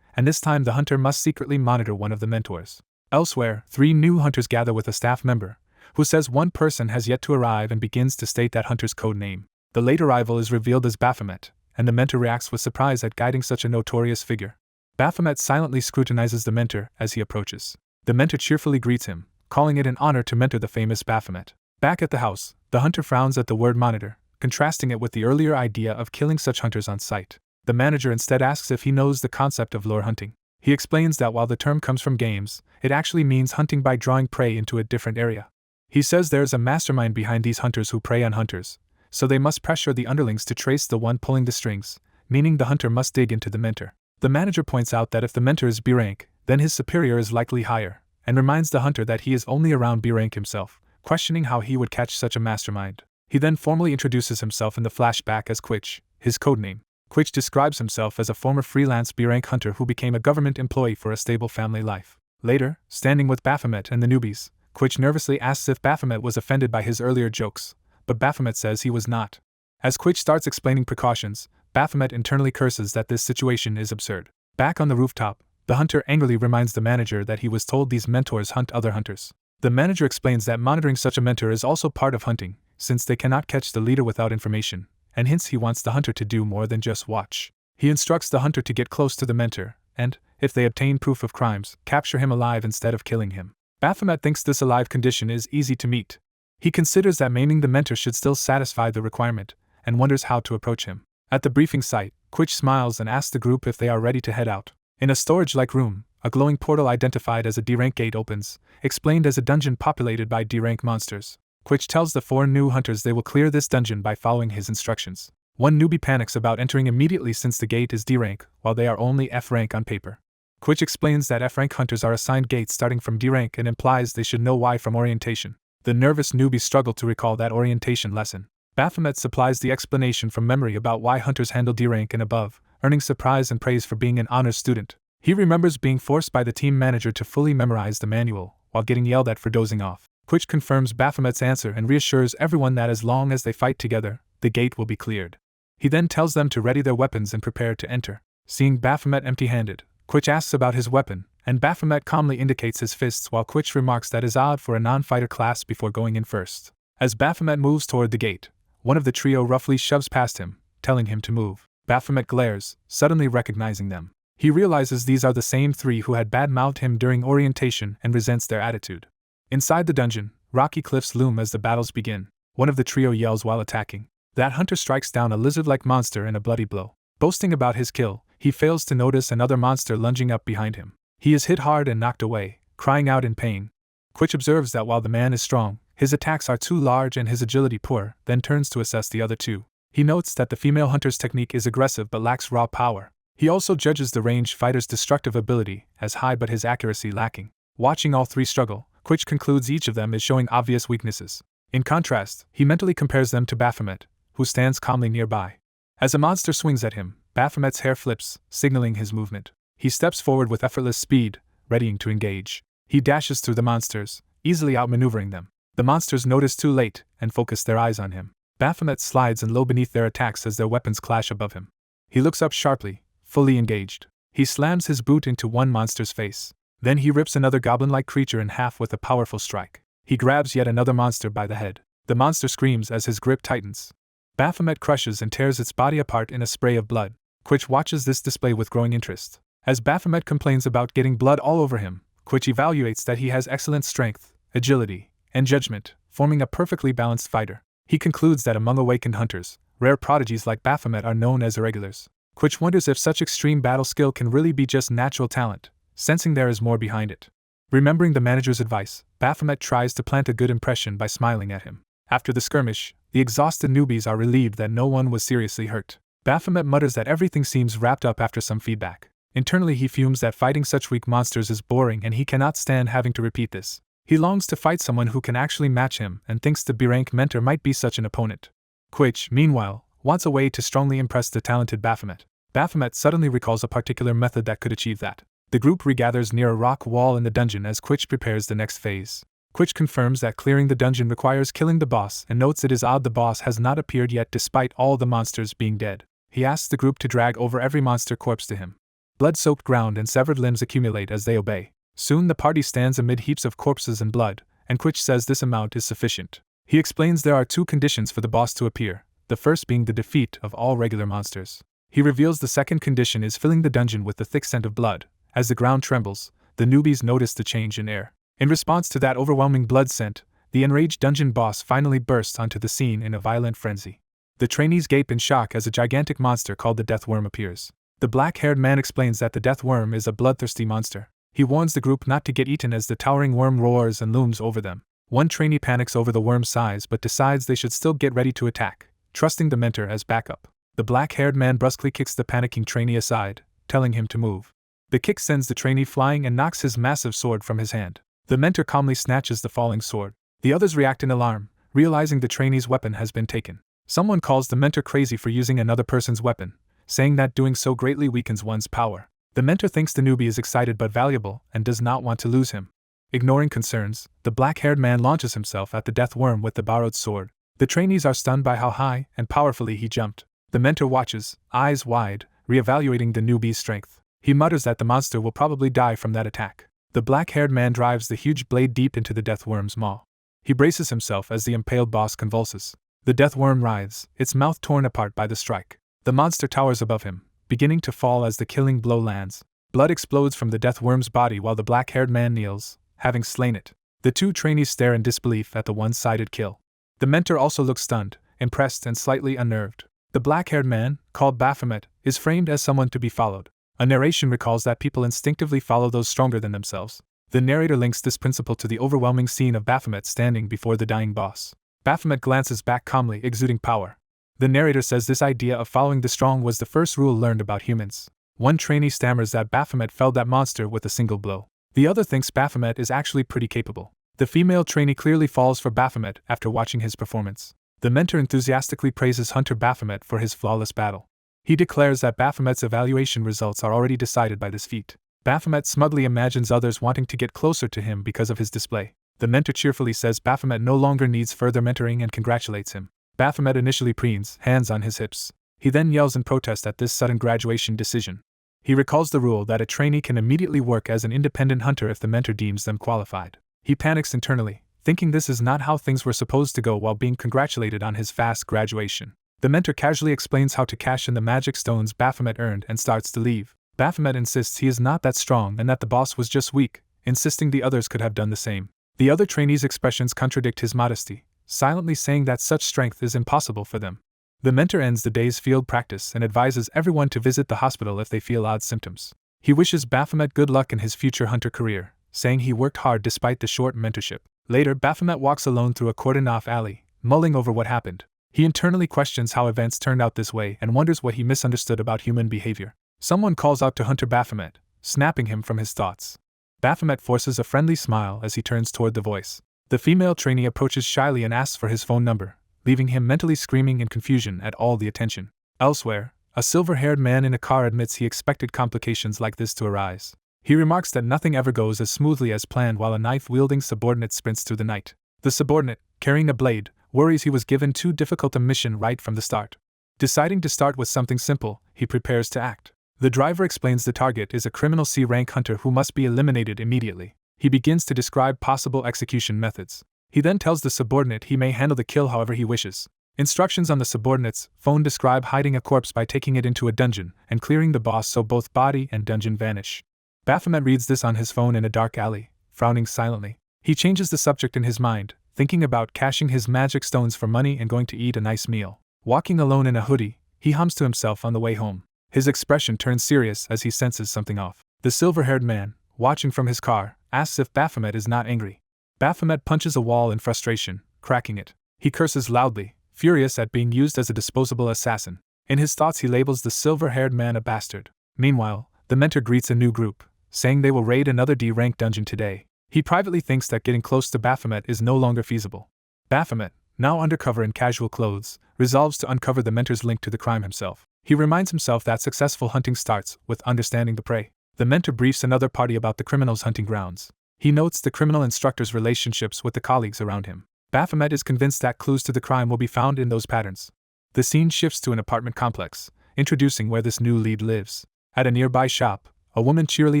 and this time the hunter must secretly monitor one of the mentors. Elsewhere, 3 new hunters gather with a staff member, who says one person has yet to arrive and begins to state that hunter's code name. The late arrival is revealed as Baphomet, and the mentor reacts with surprise at guiding such a notorious figure. Baphomet silently scrutinizes the mentor as he approaches. The mentor cheerfully greets him, calling it an honor to mentor the famous Baphomet. Back at the house, the hunter frowns at the word monitor, contrasting it with the earlier idea of killing such hunters on sight. The manager instead asks if he knows the concept of lure hunting. He explains that while the term comes from games, it actually means hunting by drawing prey into a different area. He says there's a mastermind behind these hunters who prey on hunters, so they must pressure the underlings to trace the one pulling the strings, meaning the hunter must dig into the mentor. The manager points out that if the mentor is B rank, then his superior is likely higher, and reminds the hunter that he is only around B rank himself, questioning how he would catch such a mastermind. He then formally introduces himself in the flashback as Quich, his codename. Quich describes himself as a former freelance B rank hunter who became a government employee for a stable family life. Later, standing with Baphomet and the newbies, Quich nervously asks if Baphomet was offended by his earlier jokes, but Baphomet says he was not. As Quich starts explaining precautions, Baphomet internally curses that this situation is absurd. Back on the rooftop, the hunter angrily reminds the manager that he was told these mentors hunt other hunters. The manager explains that monitoring such a mentor is also part of hunting, since they cannot catch the leader without information, and hints he wants the hunter to do more than just watch. He instructs the hunter to get close to the mentor, and, if they obtain proof of crimes, capture him alive instead of killing him. Baphomet thinks this alive condition is easy to meet. He considers that maiming the mentor should still satisfy the requirement, and wonders how to approach him. At the briefing site, Quich smiles and asks the group if they are ready to head out. In a storage-like room, a glowing portal identified as a D-rank gate opens, explained as a dungeon populated by D-rank monsters. Quich tells the 4 new hunters they will clear this dungeon by following his instructions. One newbie panics about entering immediately since the gate is D-rank, while they are only F-rank on paper. Quich explains that F-rank hunters are assigned gates starting from D-rank and implies they should know why from orientation. The nervous newbies struggle to recall that orientation lesson. Baphomet supplies the explanation from memory about why hunters handle D-rank and above, earning surprise and praise for being an honors student. He remembers being forced by the team manager to fully memorize the manual, while getting yelled at for dozing off. Quich confirms Baphomet's answer and reassures everyone that as long as they fight together, the gate will be cleared. He then tells them to ready their weapons and prepare to enter. Seeing Baphomet empty-handed, Quich asks about his weapon, and Baphomet calmly indicates his fists while Quich remarks that is odd for a non-fighter class before going in first. As Baphomet moves toward the gate, one of the trio roughly shoves past him, telling him to move. Baphomet glares, suddenly recognizing them. He realizes these are the same 3 who had bad-mouthed him during orientation and resents their attitude. Inside the dungeon, rocky cliffs loom as the battles begin. One of the trio yells while attacking. That hunter strikes down a lizard-like monster in a bloody blow. Boasting about his kill, he fails to notice another monster lunging up behind him. He is hit hard and knocked away, crying out in pain. Quich observes that while the man is strong, his attacks are too large and his agility poor, then turns to assess the other 2. He notes that the female hunter's technique is aggressive but lacks raw power. He also judges the ranged fighter's destructive ability as high but his accuracy lacking. Watching all 3 struggle, Quich concludes each of them is showing obvious weaknesses. In contrast, he mentally compares them to Baphomet, who stands calmly nearby. As a monster swings at him, Baphomet's hair flips, signaling his movement. He steps forward with effortless speed, readying to engage. He dashes through the monsters, easily outmaneuvering them. The monsters notice too late, and focus their eyes on him. Baphomet slides and low beneath their attacks as their weapons clash above him. He looks up sharply, fully engaged. He slams his boot into one monster's face. Then he rips another goblin-like creature in half with a powerful strike. He grabs yet another monster by the head. The monster screams as his grip tightens. Baphomet crushes and tears its body apart in a spray of blood. Quich watches this display with growing interest. As Baphomet complains about getting blood all over him, Quich evaluates that he has excellent strength, agility, and judgment, forming a perfectly balanced fighter. He concludes that among awakened hunters, rare prodigies like Baphomet are known as irregulars. Quich wonders if such extreme battle skill can really be just natural talent, sensing there is more behind it. Remembering the manager's advice, Baphomet tries to plant a good impression by smiling at him. After the skirmish, the exhausted newbies are relieved that no one was seriously hurt. Baphomet mutters that everything seems wrapped up after some feedback. Internally he fumes that fighting such weak monsters is boring and he cannot stand having to repeat this. He longs to fight someone who can actually match him and thinks the B-rank mentor might be such an opponent. Quich, meanwhile, wants a way to strongly impress the talented Baphomet. Baphomet suddenly recalls a particular method that could achieve that. The group regathers near a rock wall in the dungeon as Quich prepares the next phase. Quich confirms that clearing the dungeon requires killing the boss and notes it is odd the boss has not appeared yet despite all the monsters being dead. He asks the group to drag over every monster corpse to him. Blood-soaked ground and severed limbs accumulate as they obey. Soon the party stands amid heaps of corpses and blood, and Quitch says this amount is sufficient. He explains there are 2 conditions for the boss to appear, the first being the defeat of all regular monsters. He reveals the second condition is filling the dungeon with the thick scent of blood. As the ground trembles, the newbies notice the change in air. In response to that overwhelming blood scent, the enraged dungeon boss finally bursts onto the scene in a violent frenzy. The trainees gape in shock as a gigantic monster called the Death Worm appears. The black-haired man explains that the Death Worm is a bloodthirsty monster. He warns the group not to get eaten as the towering worm roars and looms over them. One trainee panics over the worm's size but decides they should still get ready to attack, trusting the mentor as backup. The black-haired man brusquely kicks the panicking trainee aside, telling him to move. The kick sends the trainee flying and knocks his massive sword from his hand. The mentor calmly snatches the falling sword. The others react in alarm, realizing the trainee's weapon has been taken. Someone calls the mentor crazy for using another person's weapon, saying that doing so greatly weakens one's power. The mentor thinks the newbie is excited but valuable and does not want to lose him. Ignoring concerns, the black-haired man launches himself at the Death Worm with the borrowed sword. The trainees are stunned by how high and powerfully he jumped. The mentor watches, eyes wide, reevaluating the newbie's strength. He mutters that the monster will probably die from that attack. The black-haired man drives the huge blade deep into the Death Worm's maw. He braces himself as the impaled boss convulses. The Death Worm writhes, its mouth torn apart by the strike. The monster towers above him, beginning to fall as the killing blow lands. Blood explodes from the Death Worm's body while the black-haired man kneels, having slain it. The 2 trainees stare in disbelief at the one-sided kill. The mentor also looks stunned, impressed and slightly unnerved. The black-haired man, called Baphomet, is framed as someone to be followed. A narration recalls that people instinctively follow those stronger than themselves. The narrator links this principle to the overwhelming scene of Baphomet standing before the dying boss. Baphomet glances back calmly, exuding power. The narrator says this idea of following the strong was the first rule learned about humans. One trainee stammers that Baphomet felled that monster with a single blow. The other thinks Baphomet is actually pretty capable. The female trainee clearly falls for Baphomet after watching his performance. The mentor enthusiastically praises Hunter Baphomet for his flawless battle. He declares that Baphomet's evaluation results are already decided by this feat. Baphomet smugly imagines others wanting to get closer to him because of his display. The mentor cheerfully says Baphomet no longer needs further mentoring and congratulates him. Baphomet initially preens, hands on his hips. He then yells in protest at this sudden graduation decision. He recalls the rule that a trainee can immediately work as an independent hunter if the mentor deems them qualified. He panics internally, thinking this is not how things were supposed to go while being congratulated on his fast graduation. The mentor casually explains how to cash in the magic stones Baphomet earned and starts to leave. Baphomet insists he is not that strong and that the boss was just weak, insisting the others could have done the same. The other trainees' expressions contradict his modesty, silently saying that such strength is impossible for them. The mentor ends the day's field practice and advises everyone to visit the hospital if they feel odd symptoms. He wishes Baphomet good luck in his future hunter career, saying he worked hard despite the short mentorship. Later, Baphomet walks alone through a cordoned-off alley, mulling over what happened. He internally questions how events turned out this way and wonders what he misunderstood about human behavior. Someone calls out to Hunter Baphomet, snapping him from his thoughts. Baphomet forces a friendly smile as he turns toward the voice. The female trainee approaches shyly and asks for his phone number, leaving him mentally screaming in confusion at all the attention. Elsewhere, a silver-haired man in a car admits he expected complications like this to arise. He remarks that nothing ever goes as smoothly as planned while a knife-wielding subordinate sprints through the night. The subordinate, carrying a blade, worries he was given too difficult a mission right from the start. Deciding to start with something simple, he prepares to act. The driver explains the target is a criminal C-rank hunter who must be eliminated immediately. He begins to describe possible execution methods. He then tells the subordinate he may handle the kill however he wishes. Instructions on the subordinate's phone describe hiding a corpse by taking it into a dungeon and clearing the boss so both body and dungeon vanish. Baphomet reads this on his phone in a dark alley, frowning silently. He changes the subject in his mind, thinking about cashing his magic stones for money and going to eat a nice meal. Walking alone in a hoodie, he hums to himself on the way home. His expression turns serious as he senses something off. The silver-haired man, watching from his car, asks if Baphomet is not angry. Baphomet punches a wall in frustration, cracking it. He curses loudly, furious at being used as a disposable assassin. In his thoughts he labels the silver-haired man a bastard. Meanwhile, the mentor greets a new group, saying they will raid another D-rank dungeon today. He privately thinks that getting close to Baphomet is no longer feasible. Baphomet, now undercover in casual clothes, resolves to uncover the mentor's link to the crime himself. He reminds himself that successful hunting starts with understanding the prey. The mentor briefs another party about the criminal's hunting grounds. He notes the criminal instructor's relationships with the colleagues around him. Baphomet is convinced that clues to the crime will be found in those patterns. The scene shifts to an apartment complex, introducing where this new lead lives. At a nearby shop, a woman cheerily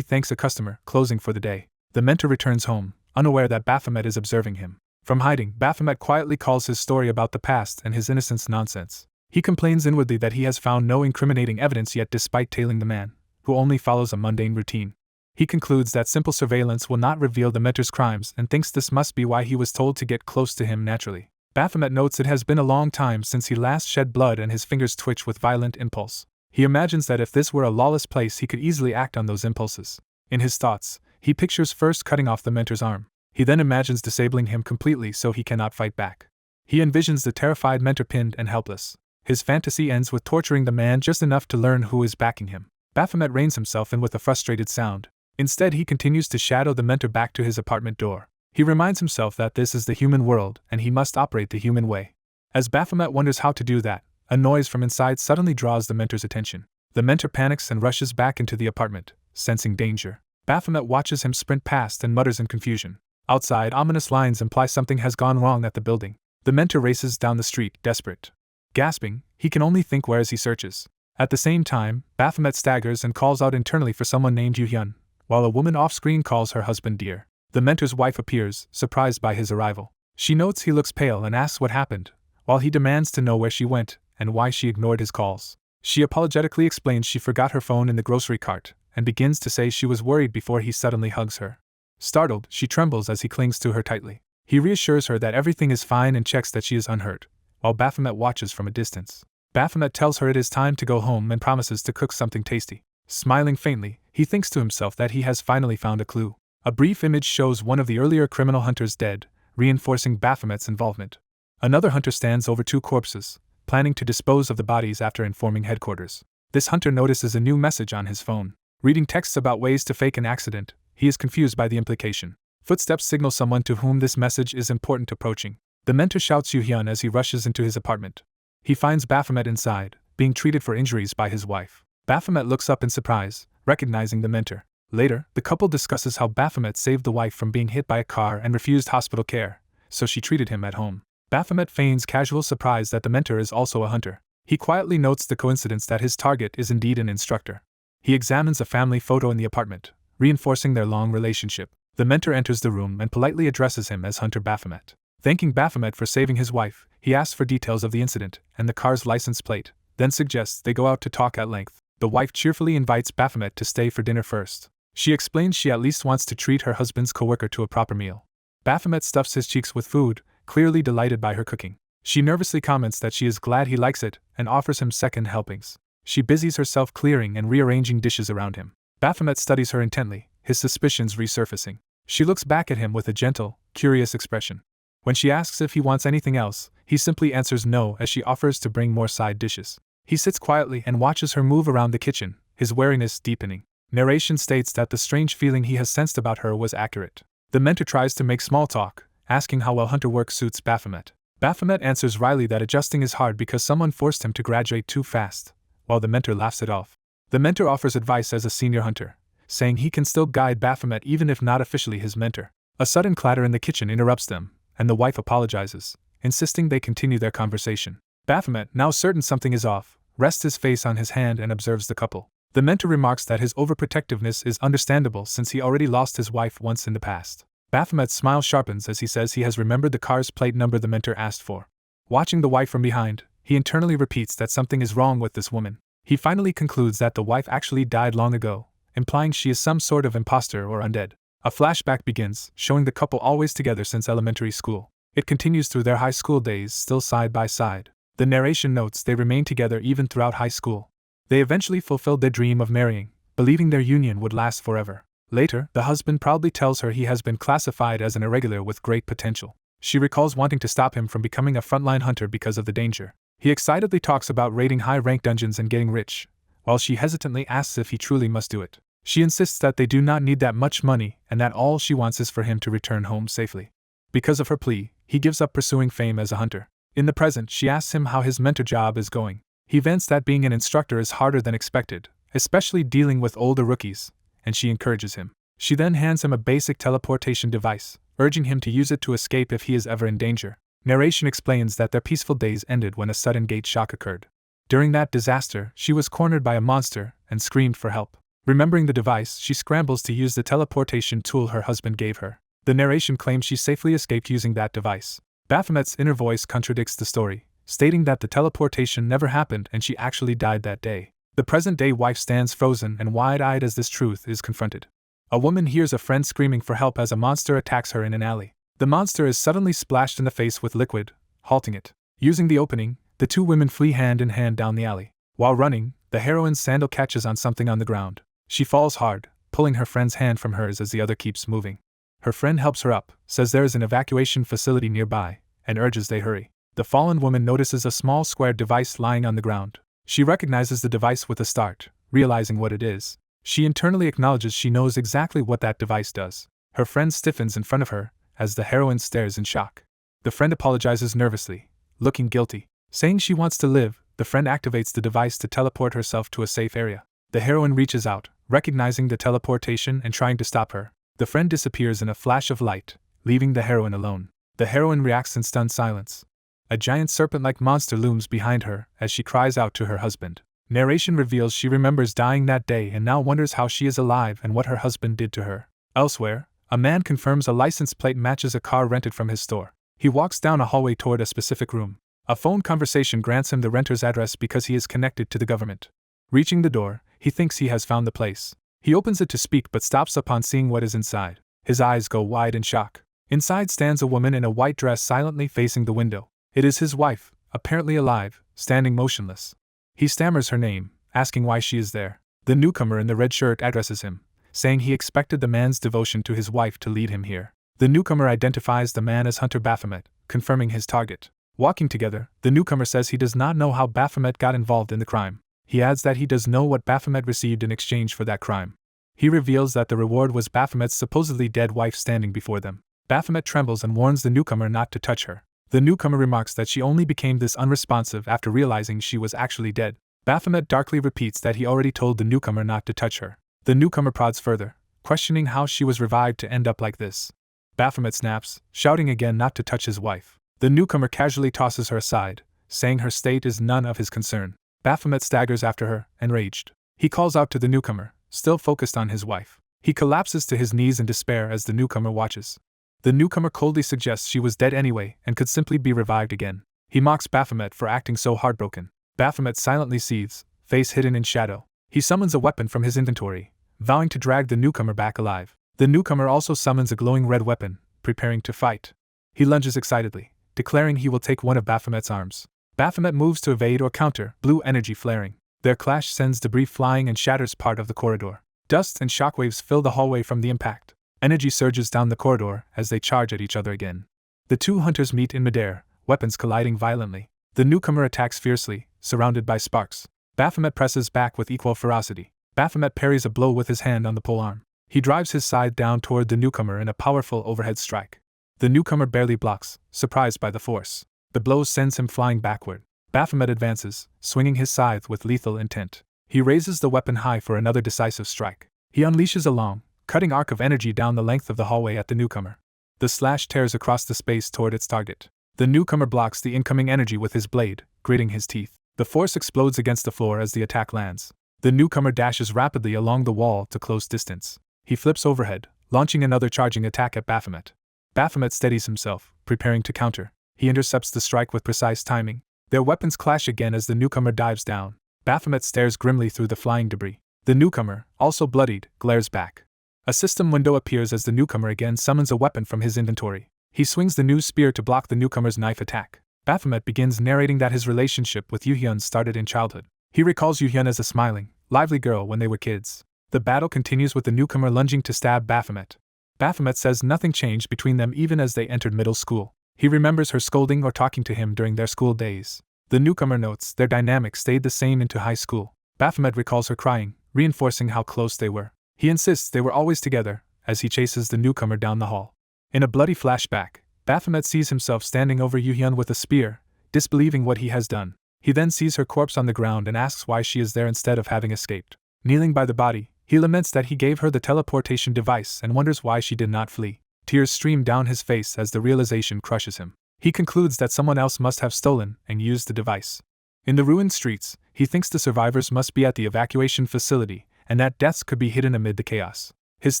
thanks a customer, closing for the day. The mentor returns home, unaware that Baphomet is observing him. From hiding, Baphomet quietly calls his story about the past and his innocence nonsense. He complains inwardly that he has found no incriminating evidence yet despite tailing the man, who only follows a mundane routine. He concludes that simple surveillance will not reveal the mentor's crimes and thinks this must be why he was told to get close to him naturally. Baphomet notes it has been a long time since he last shed blood and his fingers twitch with violent impulse. He imagines that if this were a lawless place he could easily act on those impulses. In his thoughts, he pictures first cutting off the mentor's arm. He then imagines disabling him completely so he cannot fight back. He envisions the terrified mentor pinned and helpless. His fantasy ends with torturing the man just enough to learn who is backing him. Baphomet reins himself in with a frustrated sound. Instead, he continues to shadow the mentor back to his apartment door. He reminds himself that this is the human world and he must operate the human way. As Baphomet wonders how to do that, a noise from inside suddenly draws the mentor's attention. The mentor panics and rushes back into the apartment, sensing danger. Baphomet watches him sprint past and mutters in confusion. Outside, ominous lines imply something has gone wrong at the building. The mentor races down the street, desperate. Gasping, he can only think where as he searches. At the same time, Baphomet staggers and calls out internally for someone named Yu-hyun, while a woman off-screen calls her husband dear. The mentor's wife appears, surprised by his arrival. She notes he looks pale and asks what happened, while he demands to know where she went and why she ignored his calls. She apologetically explains she forgot her phone in the grocery cart, and begins to say she was worried before he suddenly hugs her. Startled, she trembles as he clings to her tightly. He reassures her that everything is fine and checks that she is unhurt, while Baphomet watches from a distance. Baphomet tells her it is time to go home and promises to cook something tasty. Smiling faintly, he thinks to himself that he has finally found a clue. A brief image shows one of the earlier criminal hunters dead, reinforcing Baphomet's involvement. Another hunter stands over two corpses, planning to dispose of the bodies after informing headquarters. This hunter notices a new message on his phone. Reading texts about ways to fake an accident, he is confused by the implication. Footsteps signal someone to whom this message is important approaching. The mentor shouts Yu-hyun as he rushes into his apartment. He finds Baphomet inside, being treated for injuries by his wife. Baphomet looks up in surprise, recognizing the mentor. Later, the couple discusses how Baphomet saved the wife from being hit by a car and refused hospital care, so she treated him at home. Baphomet feigns casual surprise that the mentor is also a hunter. He quietly notes the coincidence that his target is indeed an instructor. He examines a family photo in the apartment, reinforcing their long relationship. The mentor enters the room and politely addresses him as Hunter Baphomet. Thanking Baphomet for saving his wife, he asks for details of the incident and the car's license plate, then suggests they go out to talk at length. The wife cheerfully invites Baphomet to stay for dinner first. She explains she at least wants to treat her husband's coworker to a proper meal. Baphomet stuffs his cheeks with food, clearly delighted by her cooking. She nervously comments that she is glad he likes it and offers him second helpings. She busies herself clearing and rearranging dishes around him. Baphomet studies her intently, his suspicions resurfacing. She looks back at him with a gentle, curious expression. When she asks if he wants anything else, he simply answers no as she offers to bring more side dishes. He sits quietly and watches her move around the kitchen, his wariness deepening. Narration states that the strange feeling he has sensed about her was accurate. The mentor tries to make small talk, asking how well hunter work suits Baphomet. Baphomet answers wryly that adjusting is hard because someone forced him to graduate too fast, while the mentor laughs it off. The mentor offers advice as a senior hunter, saying he can still guide Baphomet even if not officially his mentor. A sudden clatter in the kitchen interrupts them, and the wife apologizes, insisting they continue their conversation. Baphomet, now certain something is off, rests his face on his hand and observes the couple. The mentor remarks that his overprotectiveness is understandable since he already lost his wife once in the past. Baphomet's smile sharpens as he says he has remembered the car's plate number the mentor asked for. Watching the wife from behind, he internally repeats that something is wrong with this woman. He finally concludes that the wife actually died long ago, implying she is some sort of imposter or undead. A flashback begins, showing the couple always together since elementary school. It continues through their high school days, still side by side. The narration notes they remained together even throughout high school. They eventually fulfilled their dream of marrying, believing their union would last forever. Later, the husband proudly tells her he has been classified as an irregular with great potential. She recalls wanting to stop him from becoming a frontline hunter because of the danger. He excitedly talks about raiding high-rank dungeons and getting rich, while she hesitantly asks if he truly must do it. She insists that they do not need that much money and that all she wants is for him to return home safely. Because of her plea, he gives up pursuing fame as a hunter. In the present, she asks him how his mentor job is going. He vents that being an instructor is harder than expected, especially dealing with older rookies, and she encourages him. She then hands him a basic teleportation device, urging him to use it to escape if he is ever in danger. Narration explains that their peaceful days ended when a sudden gate shock occurred. During that disaster, she was cornered by a monster and screamed for help. Remembering the device, she scrambles to use the teleportation tool her husband gave her. The narration claims she safely escaped using that device. Baphomet's inner voice contradicts the story, stating that the teleportation never happened and she actually died that day. The present-day wife stands frozen and wide-eyed as this truth is confronted. A woman hears a friend screaming for help as a monster attacks her in an alley. The monster is suddenly splashed in the face with liquid, halting it. Using the opening, the two women flee hand in hand down the alley. While running, the heroine's sandal catches on something on the ground. She falls hard, pulling her friend's hand from hers as the other keeps moving. Her friend helps her up, says there is an evacuation facility nearby, and urges they hurry. The fallen woman notices a small square device lying on the ground. She recognizes the device with a start, realizing what it is. She internally acknowledges she knows exactly what that device does. Her friend stiffens in front of her, as the heroine stares in shock. The friend apologizes nervously, looking guilty. Saying she wants to live, the friend activates the device to teleport herself to a safe area. The heroine reaches out, recognizing the teleportation and trying to stop her. The friend disappears in a flash of light, leaving the heroine alone. The heroine reacts in stunned silence. A giant serpent-like monster looms behind her as she cries out to her husband. Narration reveals she remembers dying that day and now wonders how she is alive and what her husband did to her. Elsewhere, a man confirms a license plate matches a car rented from his store. He walks down a hallway toward a specific room. A phone conversation grants him the renter's address because he is connected to the government. Reaching the door, he thinks he has found the place. He opens it to speak but stops upon seeing what is inside. His eyes go wide in shock. Inside stands a woman in a white dress silently facing the window. It is his wife, apparently alive, standing motionless. He stammers her name, asking why she is there. The newcomer in the red shirt addresses him, saying he expected the man's devotion to his wife to lead him here. The newcomer identifies the man as Hunter Baphomet, confirming his target. Walking together, the newcomer says he does not know how Baphomet got involved in the crime. He adds that he does know what Baphomet received in exchange for that crime. He reveals that the reward was Baphomet's supposedly dead wife standing before them. Baphomet trembles and warns the newcomer not to touch her. The newcomer remarks that she only became this unresponsive after realizing she was actually dead. Baphomet darkly repeats that he already told the newcomer not to touch her. The newcomer prods further, questioning how she was revived to end up like this. Baphomet snaps, shouting again not to touch his wife. The newcomer casually tosses her aside, saying her state is none of his concern. Baphomet staggers after her, enraged. He calls out to the newcomer, still focused on his wife. He collapses to his knees in despair as the newcomer watches. The newcomer coldly suggests she was dead anyway and could simply be revived again. He mocks Baphomet for acting so heartbroken. Baphomet silently seethes, face hidden in shadow. He summons a weapon from his inventory, vowing to drag the newcomer back alive. The newcomer also summons a glowing red weapon, preparing to fight. He lunges excitedly, declaring he will take one of Baphomet's arms. Baphomet moves to evade or counter, blue energy flaring. Their clash sends debris flying and shatters part of the corridor. Dust and shockwaves fill the hallway from the impact. Energy surges down the corridor as they charge at each other again. The two hunters meet in midair, weapons colliding violently. The newcomer attacks fiercely, surrounded by sparks. Baphomet presses back with equal ferocity. Baphomet parries a blow with his hand on the polearm. He drives his scythe down toward the newcomer in a powerful overhead strike. The newcomer barely blocks, surprised by the force. The blow sends him flying backward. Baphomet advances, swinging his scythe with lethal intent. He raises the weapon high for another decisive strike. He unleashes a long, cutting arc of energy down the length of the hallway at the newcomer. The slash tears across the space toward its target. The newcomer blocks the incoming energy with his blade, gritting his teeth. The force explodes against the floor as the attack lands. The newcomer dashes rapidly along the wall to close distance. He flips overhead, launching another charging attack at Baphomet. Baphomet steadies himself, preparing to counter. He intercepts the strike with precise timing. Their weapons clash again as the newcomer dives down. Baphomet stares grimly through the flying debris. The newcomer, also bloodied, glares back. A system window appears as the newcomer again summons a weapon from his inventory. He swings the new spear to block the newcomer's knife attack. Baphomet begins narrating that his relationship with Yoo-hyun started in childhood. He recalls Yoo-hyun as a smiling, lively girl when they were kids. The battle continues with the newcomer lunging to stab Baphomet. Baphomet says nothing changed between them even as they entered middle school. He remembers her scolding or talking to him during their school days. The newcomer notes their dynamic stayed the same into high school. Baphomet recalls her crying, reinforcing how close they were. He insists they were always together, as he chases the newcomer down the hall. In a bloody flashback, Baphomet sees himself standing over Yoo-hyun with a spear, disbelieving what he has done. He then sees her corpse on the ground and asks why she is there instead of having escaped. Kneeling by the body, he laments that he gave her the teleportation device and wonders why she did not flee. Tears stream down his face as the realization crushes him. He concludes that someone else must have stolen and used the device. In the ruined streets, he thinks the survivors must be at the evacuation facility, and that deaths could be hidden amid the chaos. His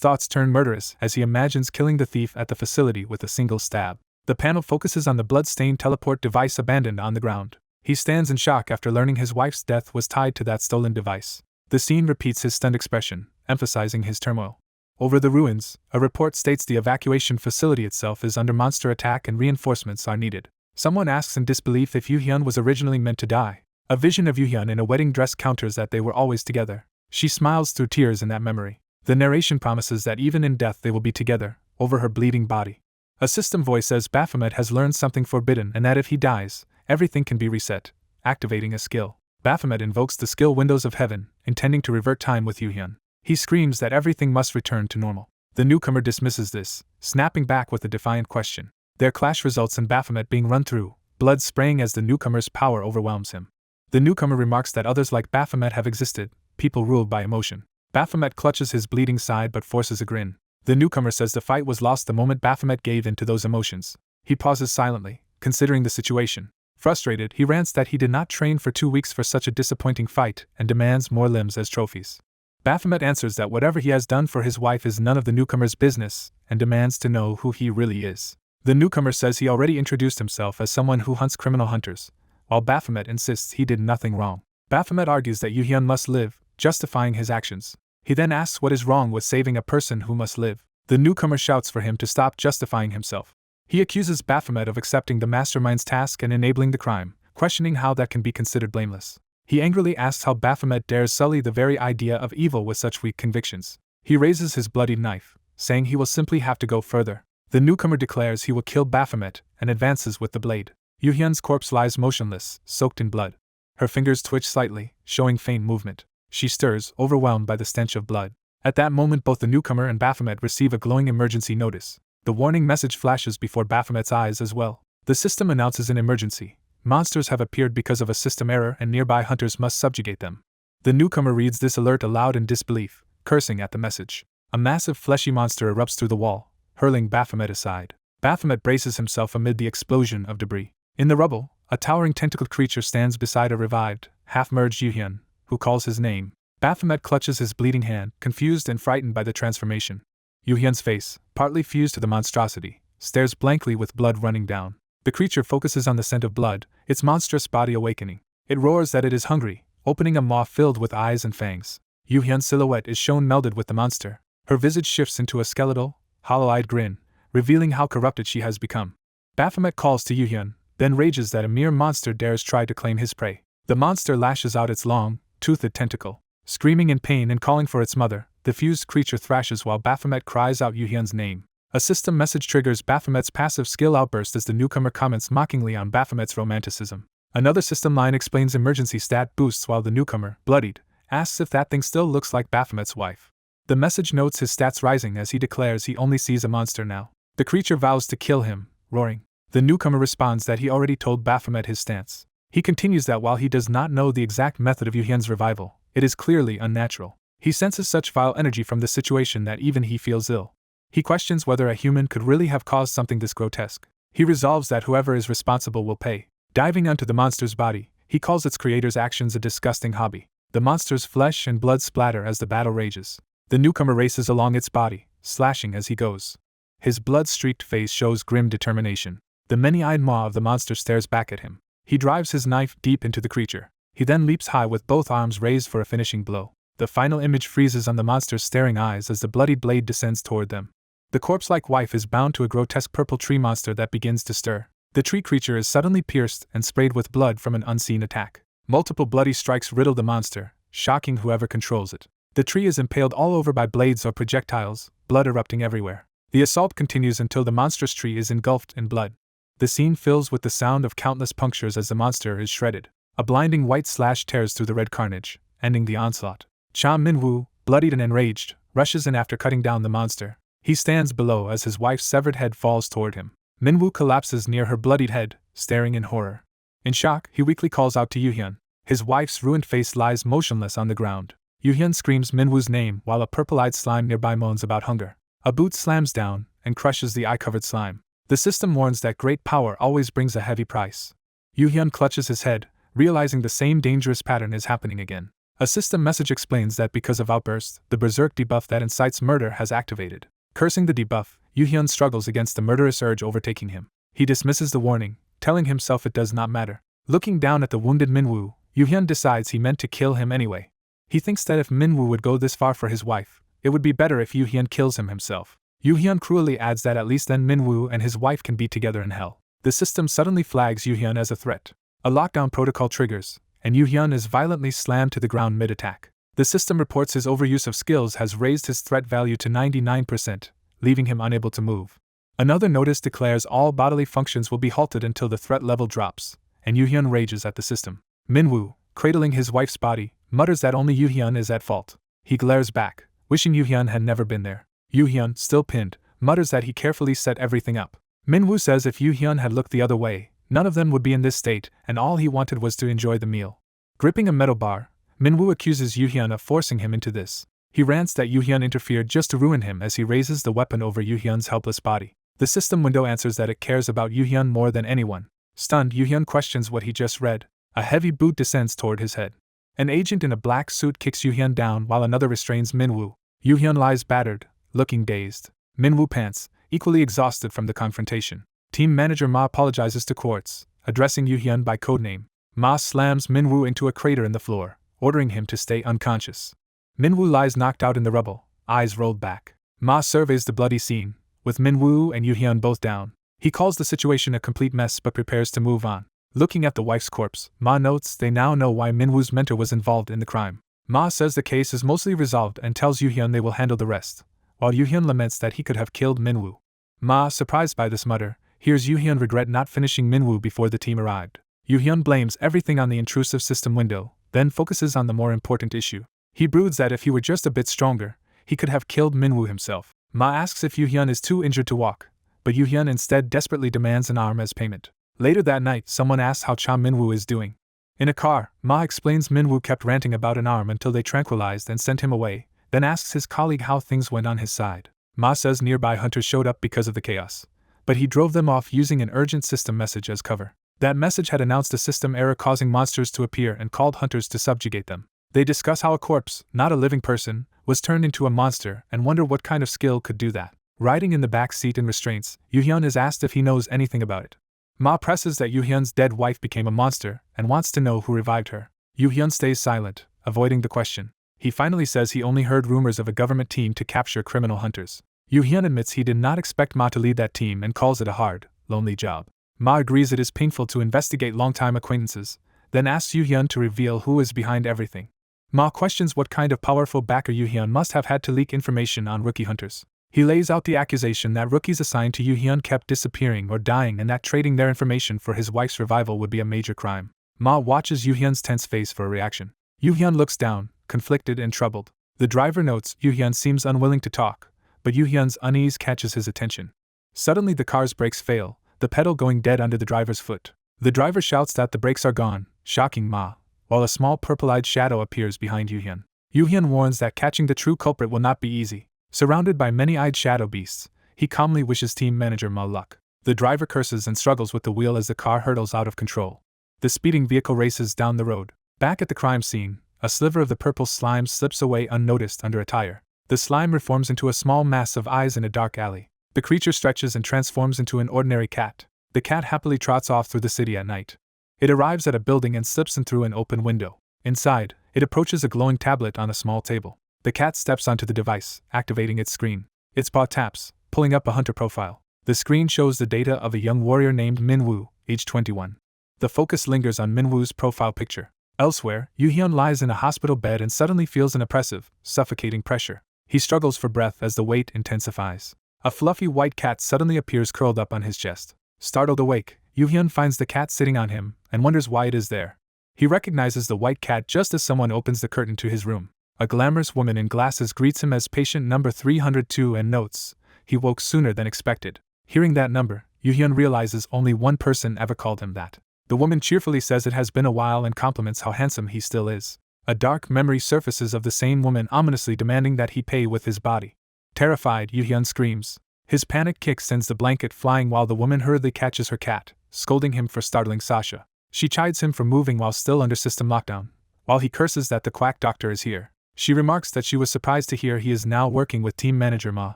thoughts turn murderous as he imagines killing the thief at the facility with a single stab. The panel focuses on the blood-stained teleport device abandoned on the ground. He stands in shock after learning his wife's death was tied to that stolen device. The scene repeats his stunned expression, emphasizing his turmoil. Over the ruins, a report states the evacuation facility itself is under monster attack and reinforcements are needed. Someone asks in disbelief if Yoo-hyun was originally meant to die. A vision of Yoo-hyun in a wedding dress counters that they were always together. She smiles through tears in that memory. The narration promises that even in death they will be together, over her bleeding body. A system voice says Baphomet has learned something forbidden and that if he dies, everything can be reset, activating a skill. Baphomet invokes the skill Windows of Heaven, intending to revert time with Yoo-hyun. He screams that everything must return to normal. The newcomer dismisses this, snapping back with a defiant question. Their clash results in Baphomet being run through, blood spraying as the newcomer's power overwhelms him. The newcomer remarks that others like Baphomet have existed, people ruled by emotion. Baphomet clutches his bleeding side but forces a grin. The newcomer says the fight was lost the moment Baphomet gave in to those emotions. He pauses silently, considering the situation. Frustrated, he rants that he did not train for 2 weeks for such a disappointing fight and demands more limbs as trophies. Baphomet answers that whatever he has done for his wife is none of the newcomer's business and demands to know who he really is. The newcomer says he already introduced himself as someone who hunts criminal hunters, while Baphomet insists he did nothing wrong. Baphomet argues that Yoo-hyun must live, justifying his actions. He then asks what is wrong with saving a person who must live. The newcomer shouts for him to stop justifying himself. He accuses Baphomet of accepting the mastermind's task and enabling the crime, questioning how that can be considered blameless. He angrily asks how Baphomet dares sully the very idea of evil with such weak convictions. He raises his bloodied knife, saying he will simply have to go further. The newcomer declares he will kill Baphomet and advances with the blade. Yoo-hyun's corpse lies motionless, soaked in blood. Her fingers twitch slightly, showing faint movement. She stirs, overwhelmed by the stench of blood. At that moment both the newcomer and Baphomet receive a glowing emergency notice. The warning message flashes before Baphomet's eyes as well. The system announces an emergency. Monsters have appeared because of a system error and nearby hunters must subjugate them. The newcomer reads this alert aloud in disbelief, cursing at the message. A massive fleshy monster erupts through the wall, hurling Baphomet aside. Baphomet braces himself amid the explosion of debris. In the rubble, a towering tentacled creature stands beside a revived, half-merged Yoo-hyun, who calls his name. Baphomet clutches his bleeding hand, confused and frightened by the transformation. Yoo-hyun's face, partly fused to the monstrosity, stares blankly with blood running down. The creature focuses on the scent of blood, its monstrous body awakening. It roars that it is hungry, opening a maw filled with eyes and fangs. Yoo-hyun's silhouette is shown melded with the monster. Her visage shifts into a skeletal, hollow-eyed grin, revealing how corrupted she has become. Baphomet calls to Yoo-hyun, then rages that a mere monster dares try to claim his prey. The monster lashes out its long, toothed tentacle. Screaming in pain and calling for its mother, the fused creature thrashes while Baphomet cries out Yoo-hyun's name. A system message triggers Baphomet's passive skill outburst as the newcomer comments mockingly on Baphomet's romanticism. Another system line explains emergency stat boosts while the newcomer, bloodied, asks if that thing still looks like Baphomet's wife. The message notes his stats rising as he declares he only sees a monster now. The creature vows to kill him, roaring. The newcomer responds that he already told Baphomet his stance. He continues that while he does not know the exact method of Yoo-hyun's revival, it is clearly unnatural. He senses such vile energy from the situation that even he feels ill. He questions whether a human could really have caused something this grotesque. He resolves that whoever is responsible will pay. Diving onto the monster's body, he calls its creator's actions a disgusting hobby. The monster's flesh and blood splatter as the battle rages. The newcomer races along its body, slashing as he goes. His blood-streaked face shows grim determination. The many-eyed maw of the monster stares back at him. He drives his knife deep into the creature. He then leaps high with both arms raised for a finishing blow. The final image freezes on the monster's staring eyes as the bloodied blade descends toward them. The corpse-like wife is bound to a grotesque purple tree monster that begins to stir. The tree creature is suddenly pierced and sprayed with blood from an unseen attack. Multiple bloody strikes riddle the monster, shocking whoever controls it. The tree is impaled all over by blades or projectiles, blood erupting everywhere. The assault continues until the monstrous tree is engulfed in blood. The scene fills with the sound of countless punctures as the monster is shredded. A blinding white slash tears through the red carnage, ending the onslaught. Cha Min-woo, bloodied and enraged, rushes in after cutting down the monster. He stands below as his wife's severed head falls toward him. Min-woo collapses near her bloodied head, staring in horror. In shock, he weakly calls out to Yoo-hyun. His wife's ruined face lies motionless on the ground. Yoo-hyun screams Min-woo's name while a purple-eyed slime nearby moans about hunger. A boot slams down and crushes the eye-covered slime. The system warns that great power always brings a heavy price. Yoo-hyun clutches his head, realizing the same dangerous pattern is happening again. A system message explains that because of Outburst, the Berserk debuff that incites murder has activated. Cursing the debuff, Yoo-hyun struggles against the murderous urge overtaking him. He dismisses the warning, telling himself it does not matter. Looking down at the wounded Minwoo, Yoo-hyun decides he meant to kill him anyway. He thinks that if Minwoo would go this far for his wife, it would be better if Yoo-hyun kills him himself. Yoo-hyun cruelly adds that at least then Minwoo and his wife can be together in hell. The system suddenly flags Yoo-hyun as a threat. A lockdown protocol triggers, and Yoo-hyun is violently slammed to the ground mid-attack. The system reports his overuse of skills has raised his threat value to 99%, leaving him unable to move. Another notice declares all bodily functions will be halted until the threat level drops, and Yoo-hyun rages at the system. Minwoo, cradling his wife's body, mutters that only Yoo-hyun is at fault. He glares back, wishing Yoo-hyun had never been there. Yoo-hyun, still pinned, mutters that he carefully set everything up. Minwoo says if Yoo-hyun had looked the other way, none of them would be in this state, and all he wanted was to enjoy the meal. Gripping a metal bar, Minwoo accuses Yoo-hyun of forcing him into this. He rants that Yoo-hyun interfered just to ruin him as he raises the weapon over Yoo-hyun's helpless body. The system window answers that it cares about Yoo-hyun more than anyone. Stunned, Yoo-hyun questions what he just read. A heavy boot descends toward his head. An agent in a black suit kicks Yoo-hyun down while another restrains Minwoo. Yoo-hyun lies battered, looking dazed. Minwoo pants, equally exhausted from the confrontation. Team manager Ma apologizes to Quartz, addressing Yoo-hyun by codename. Ma slams Minwoo into a crater in the floor, ordering him to stay unconscious. Minwoo lies knocked out in the rubble, eyes rolled back. Ma surveys the bloody scene, with Minwoo and Yoo-hyun both down. He calls the situation a complete mess but prepares to move on. Looking at the wife's corpse, Ma notes they now know why Minwoo's mentor was involved in the crime. Ma says the case is mostly resolved and tells Yoo-hyun they will handle the rest, while Yoo-hyun laments that he could have killed Minwoo. Ma, surprised by this mutter, hears Yoo-hyun regret not finishing Minwoo before the team arrived. Yoo-hyun blames everything on the intrusive system window, then focuses on the more important issue. He broods that if he were just a bit stronger, he could have killed Minwoo himself. Ma asks if Yoo-hyun is too injured to walk, but Yoo-hyun instead desperately demands an arm as payment. Later that night, someone asks how Cha Minwoo is doing. In a car, Ma explains Minwoo kept ranting about an arm until they tranquilized and sent him away, then asks his colleague how things went on his side. Ma says nearby hunters showed up because of the chaos, but he drove them off using an urgent system message as cover. That message had announced a system error causing monsters to appear and called hunters to subjugate them. They discuss how a corpse, not a living person, was turned into a monster and wonder what kind of skill could do that. Riding in the back seat in restraints, Yoo-hyun is asked if he knows anything about it. Ma presses that Yoo-hyun's dead wife became a monster and wants to know who revived her. Yoo-hyun stays silent, avoiding the question. He finally says he only heard rumors of a government team to capture criminal hunters. Yoo-hyun admits he did not expect Ma to lead that team and calls it a hard, lonely job. Ma agrees it is painful to investigate longtime acquaintances, then asks Yoo-hyun to reveal who is behind everything. Ma questions what kind of powerful backer Yoo-hyun must have had to leak information on rookie hunters. He lays out the accusation that rookies assigned to Yoo-hyun kept disappearing or dying and that trading their information for his wife's revival would be a major crime. Ma watches Yoo-hyun's tense face for a reaction. Yoo-hyun looks down, conflicted and troubled. The driver notes Yoo-hyun seems unwilling to talk, but Yoo-hyun's unease catches his attention. Suddenly the car's brakes fail, the pedal going dead under the driver's foot. The driver shouts that the brakes are gone, shocking Ma, while a small purple-eyed shadow appears behind Yoo-hyun. Yoo-hyun warns that catching the true culprit will not be easy. Surrounded by many-eyed shadow beasts, he calmly wishes team manager Ma luck. The driver curses and struggles with the wheel as the car hurtles out of control. The speeding vehicle races down the road. Back at the crime scene, a sliver of the purple slime slips away unnoticed under a tire. The slime reforms into a small mass of eyes in a dark alley. The creature stretches and transforms into an ordinary cat. The cat happily trots off through the city at night. It arrives at a building and slips in through an open window. Inside, it approaches a glowing tablet on a small table. The cat steps onto the device, activating its screen. Its paw taps, pulling up a hunter profile. The screen shows the data of a young warrior named Minwoo, age 21. The focus lingers on Minwoo's profile picture. Elsewhere, Yoo-hyun lies in a hospital bed and suddenly feels an oppressive, suffocating pressure. He struggles for breath as the weight intensifies. A fluffy white cat suddenly appears curled up on his chest. Startled awake, Yoo-hyun finds the cat sitting on him and wonders why it is there. He recognizes the white cat just as someone opens the curtain to his room. A glamorous woman in glasses greets him as patient number 302 and notes he woke sooner than expected. Hearing that number, Yoo-hyun realizes only one person ever called him that. The woman cheerfully says it has been a while and compliments how handsome he still is. A dark memory surfaces of the same woman ominously demanding that he pay with his body. Terrified, Yoo-hyun screams. His panic kick sends the blanket flying while the woman hurriedly catches her cat, scolding him for startling Sasha. She chides him for moving while still under system lockdown, while he curses that the quack doctor is here. She remarks that she was surprised to hear he is now working with team manager Ma,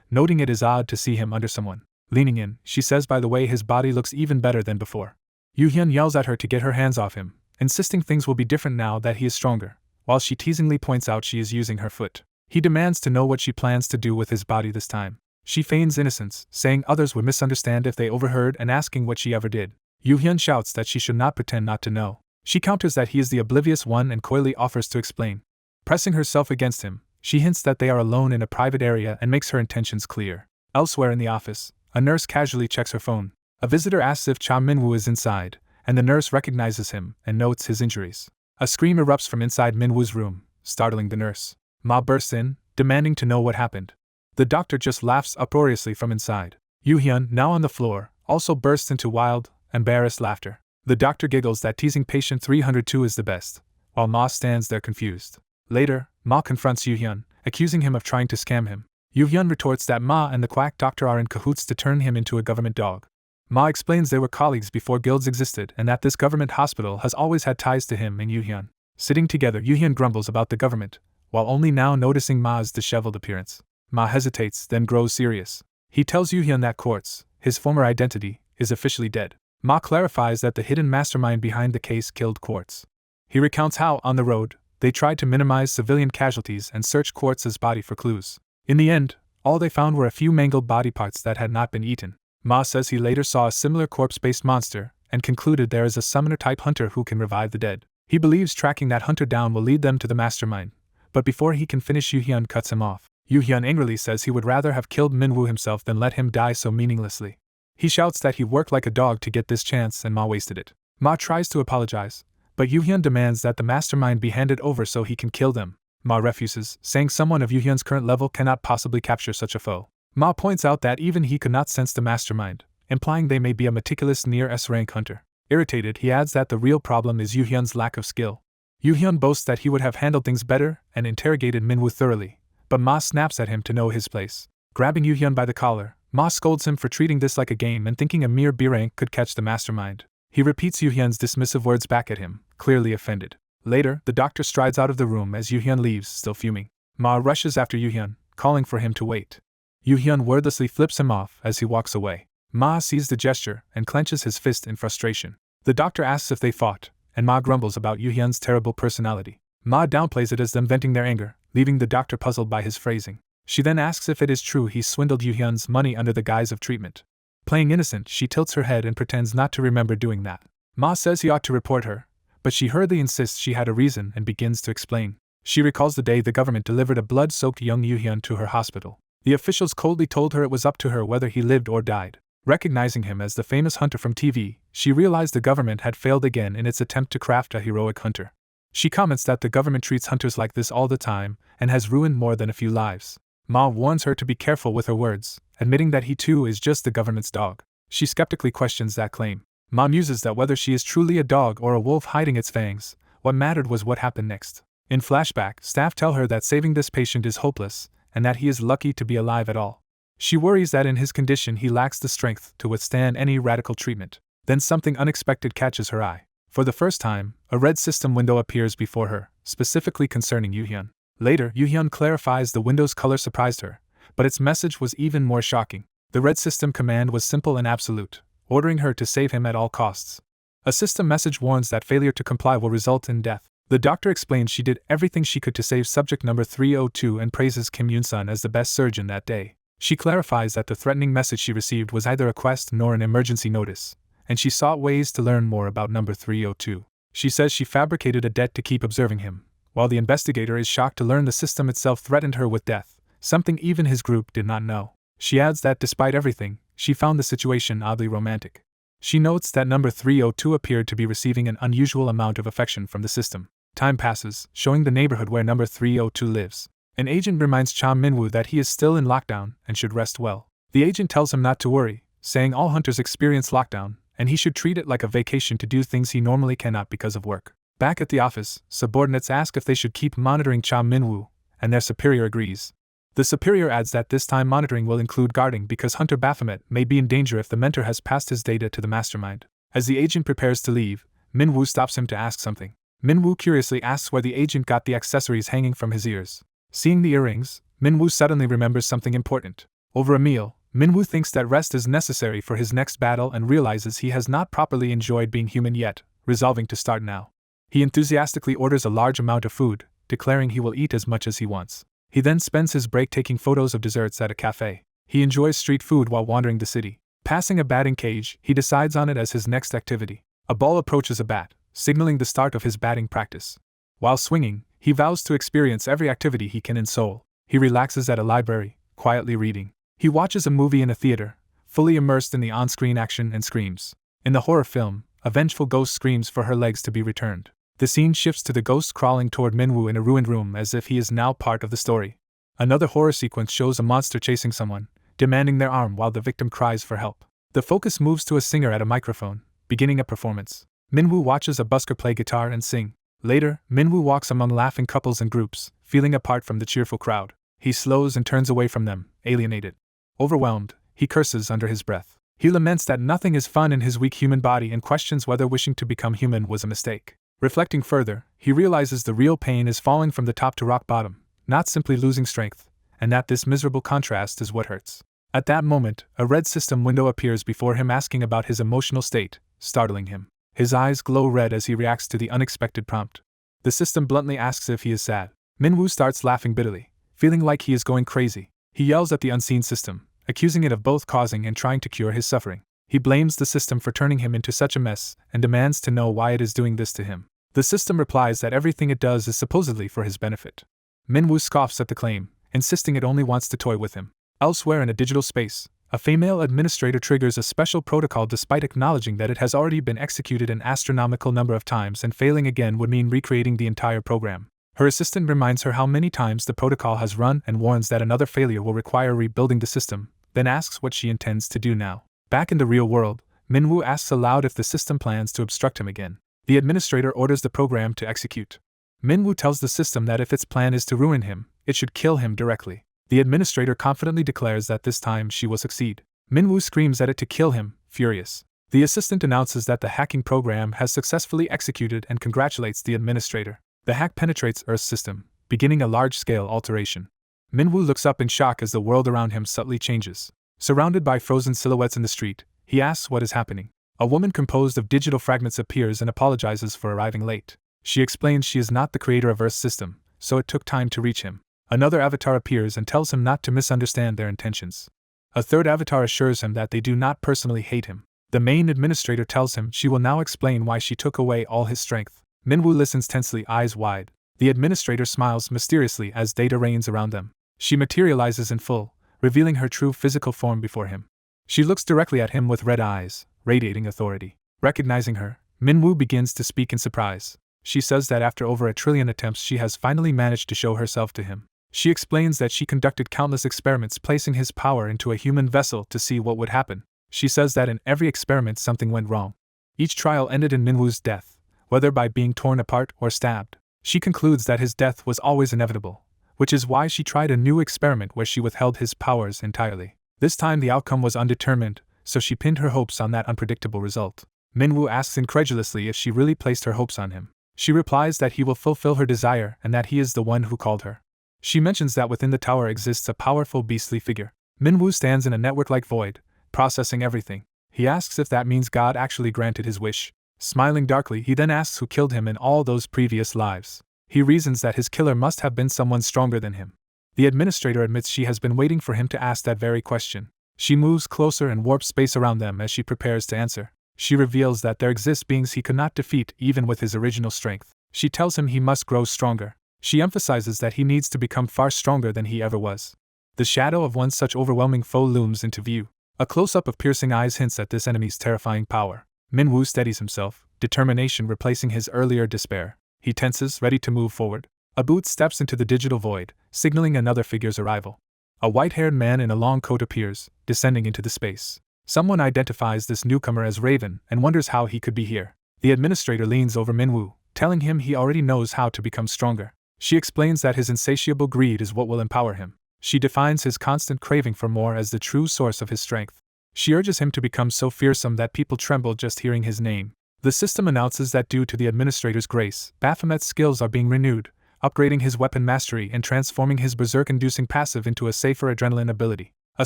noting it is odd to see him under someone. Leaning in, she says by the way his body looks even better than before. Yoo-hyun yells at her to get her hands off him, insisting things will be different now that he is stronger, while she teasingly points out she is using her foot. He demands to know what she plans to do with his body this time. She feigns innocence, saying others would misunderstand if they overheard and asking what she ever did. Yoo-hyun shouts that she should not pretend not to know. She counters that he is the oblivious one and coyly offers to explain. Pressing herself against him, she hints that they are alone in a private area and makes her intentions clear. Elsewhere in the office, a nurse casually checks her phone. A visitor asks if Cha Minwoo is inside, and the nurse recognizes him and notes his injuries. A scream erupts from inside Minwoo's room, startling the nurse. Ma bursts in, demanding to know what happened. The doctor just laughs uproariously from inside. Yoo-hyun, now on the floor, also bursts into wild, embarrassed laughter. The doctor giggles that teasing patient 302 is the best, while Ma stands there confused. Later, Ma confronts Yoo-hyun, accusing him of trying to scam him. Yoo-hyun retorts that Ma and the quack doctor are in cahoots to turn him into a government dog. Ma explains they were colleagues before guilds existed and that this government hospital has always had ties to him and Yoo-hyun. Sitting together, Yoo-hyun grumbles about the government, while only now noticing Ma's disheveled appearance. Ma hesitates, then grows serious. He tells Yoo-hyun that Quartz, his former identity, is officially dead. Ma clarifies that the hidden mastermind behind the case killed Quartz. He recounts how, on the road, they tried to minimize civilian casualties and search Quartz's body for clues. In the end, all they found were a few mangled body parts that had not been eaten. Ma says he later saw a similar corpse-based monster, and concluded there is a summoner-type hunter who can revive the dead. He believes tracking that hunter down will lead them to the mastermind, but before he can finish, Yoo-hyun cuts him off. Yoo-hyun angrily says he would rather have killed Minwoo himself than let him die so meaninglessly. He shouts that he worked like a dog to get this chance and Ma wasted it. Ma tries to apologize, but Yoo-hyun demands that the mastermind be handed over so he can kill them. Ma refuses, saying someone of Yoo-hyun's current level cannot possibly capture such a foe. Ma points out that even he could not sense the mastermind, implying they may be a meticulous near S-rank hunter. Irritated, he adds that the real problem is Yoo-hyun's lack of skill. Yoo-hyun boasts that he would have handled things better and interrogated Minwoo thoroughly, but Ma snaps at him to know his place. Grabbing Yoo-hyun by the collar, Ma scolds him for treating this like a game and thinking a mere B-rank could catch the mastermind. He repeats Yoo-hyun's dismissive words back at him, clearly offended. Later, the doctor strides out of the room as Yoo-hyun leaves, still fuming. Ma rushes after Yoo-hyun, calling for him to wait. Yoo-hyun wordlessly flips him off as he walks away. Ma sees the gesture and clenches his fist in frustration. The doctor asks if they fought, and Ma grumbles about Yoo-hyun's terrible personality. Ma downplays it as them venting their anger, leaving the doctor puzzled by his phrasing. She then asks if it is true he swindled Yoo-hyun's money under the guise of treatment. Playing innocent, she tilts her head and pretends not to remember doing that. Ma says he ought to report her, but she hurriedly insists she had a reason and begins to explain. She recalls the day the government delivered a blood-soaked young Yoo-hyun to her hospital. The officials coldly told her it was up to her whether he lived or died. Recognizing him as the famous hunter from TV, she realized the government had failed again in its attempt to craft a heroic hunter. She comments that the government treats hunters like this all the time and has ruined more than a few lives. Ma warns her to be careful with her words, admitting that he too is just the government's dog. She skeptically questions that claim. Ma muses that whether she is truly a dog or a wolf hiding its fangs, what mattered was what happened next. In Flashback, staff tell her that saving this patient is hopeless, and that he is lucky to be alive at all. She worries that in his condition he lacks the strength to withstand any radical treatment. Then something unexpected catches her eye. For the first time, a red system window appears before her, specifically concerning Yoo-hyun. Later, Yoo-hyun clarifies the window's color surprised her, but its message was even more shocking. The red system command was simple and absolute, ordering her to save him at all costs. A system message warns that failure to comply will result in death. The doctor explains she did everything she could to save subject number 302 and praises Kim Yoon-sun as the best surgeon that day. She clarifies that the threatening message she received was neither a quest nor an emergency notice, and she sought ways to learn more about number 302. She says she fabricated a debt to keep observing him, while the investigator is shocked to learn the system itself threatened her with death, something even his group did not know. She adds that despite everything, she found the situation oddly romantic. She notes that number 302 appeared to be receiving an unusual amount of affection from the system. Time passes, showing the neighborhood where number 302 lives. An agent reminds Cha Minwoo that he is still in lockdown and should rest well. The agent tells him not to worry, saying all hunters experience lockdown, and he should treat it like a vacation to do things he normally cannot because of work. Back at the office, subordinates ask if they should keep monitoring Cha Minwoo, and their superior agrees. The superior adds that this time monitoring will include guarding because Hunter Baphomet may be in danger if the mentor has passed his data to the mastermind. As the agent prepares to leave, Minwoo stops him to ask something. Minwoo curiously asks where the agent got the accessories hanging from his ears. Seeing the earrings, Minwoo suddenly remembers something important. Over a meal, Minwoo thinks that rest is necessary for his next battle and realizes he has not properly enjoyed being human yet, resolving to start now. He enthusiastically orders a large amount of food, declaring he will eat as much as he wants. He then spends his break taking photos of desserts at a cafe. He enjoys street food while wandering the city. Passing a batting cage, he decides on it as his next activity. A ball approaches a bat, signaling the start of his batting practice. While swinging, he vows to experience every activity he can in Seoul. He relaxes at a library, quietly reading. He watches a movie in a theater, fully immersed in the on-screen action and screams. In the horror film, a vengeful ghost screams for her legs to be returned. The scene shifts to the ghost crawling toward Minwoo in a ruined room as if he is now part of the story. Another horror sequence shows a monster chasing someone, demanding their arm while the victim cries for help. The focus moves to a singer at a microphone, beginning a performance. Minwoo watches a busker play guitar and sing. Later, Minwoo walks among laughing couples and groups, feeling apart from the cheerful crowd. He slows and turns away from them, alienated. Overwhelmed, he curses under his breath. He laments that nothing is fun in his weak human body and questions whether wishing to become human was a mistake. Reflecting further, he realizes the real pain is falling from the top to rock bottom, not simply losing strength, and that this miserable contrast is what hurts. At that moment, a red system window appears before him asking about his emotional state, startling him. His eyes glow red as he reacts to the unexpected prompt. The system bluntly asks if he is sad. Minwoo starts laughing bitterly, feeling like he is going crazy. He yells at the unseen system, accusing it of both causing and trying to cure his suffering. He blames the system for turning him into such a mess and demands to know why it is doing this to him. The system replies that everything it does is supposedly for his benefit. Minwoo scoffs at the claim, insisting it only wants to toy with him. Elsewhere in a digital space, a female administrator triggers a special protocol despite acknowledging that it has already been executed an astronomical number of times and failing again would mean recreating the entire program. Her assistant reminds her how many times the protocol has run and warns that another failure will require rebuilding the system, then asks what she intends to do now. Back in the real world, Minwoo asks aloud if the system plans to obstruct him again. The administrator orders the program to execute. Minwoo tells the system that if its plan is to ruin him, it should kill him directly. The administrator confidently declares that this time she will succeed. Minwoo screams at it to kill him, furious. The assistant announces that the hacking program has successfully executed and congratulates the administrator. The hack penetrates Earth's system, beginning a large-scale alteration. Minwoo looks up in shock as the world around him subtly changes. Surrounded by frozen silhouettes in the street, he asks what is happening. A woman composed of digital fragments appears and apologizes for arriving late. She explains she is not the creator of Earth's system, so it took time to reach him. Another avatar appears and tells him not to misunderstand their intentions. A third avatar assures him that they do not personally hate him. The main administrator tells him she will now explain why she took away all his strength. Minwoo listens tensely, eyes wide. The administrator smiles mysteriously as data reigns around them. She materializes in full, revealing her true physical form before him. She looks directly at him with red eyes, radiating authority. Recognizing her, Minwoo begins to speak in surprise. She says that after over 1 trillion attempts she has finally managed to show herself to him. She explains that she conducted countless experiments placing his power into a human vessel to see what would happen. She says that in every experiment something went wrong. Each trial ended in Minwoo's death, whether by being torn apart or stabbed. She concludes that his death was always inevitable, which is why she tried a new experiment where she withheld his powers entirely. This time the outcome was undetermined, so she pinned her hopes on that unpredictable result. Minwoo asks incredulously if she really placed her hopes on him. She replies that he will fulfill her desire and that he is the one who called her. She mentions that within the tower exists a powerful beastly figure. Minwoo stands in a network-like void, processing everything. He asks if that means God actually granted his wish. Smiling darkly, he then asks who killed him in all those previous lives. He reasons that his killer must have been someone stronger than him. The administrator admits she has been waiting for him to ask that very question. She moves closer and warps space around them as she prepares to answer. She reveals that there exist beings he could not defeat even with his original strength. She tells him he must grow stronger. She emphasizes that he needs to become far stronger than he ever was. The shadow of one such overwhelming foe looms into view. A close-up of piercing eyes hints at this enemy's terrifying power. Minwoo steadies himself, determination replacing his earlier despair. He tenses, ready to move forward. A boot steps into the digital void, signaling another figure's arrival. A white-haired man in a long coat appears, descending into the space. Someone identifies this newcomer as Raven and wonders how he could be here. The administrator leans over Minwoo, telling him he already knows how to become stronger. She explains that his insatiable greed is what will empower him. She defines his constant craving for more as the true source of his strength. She urges him to become so fearsome that people tremble just hearing his name. The system announces that due to the administrator's grace, Baphomet's skills are being renewed, upgrading his weapon mastery and transforming his berserk-inducing passive into a safer adrenaline ability. A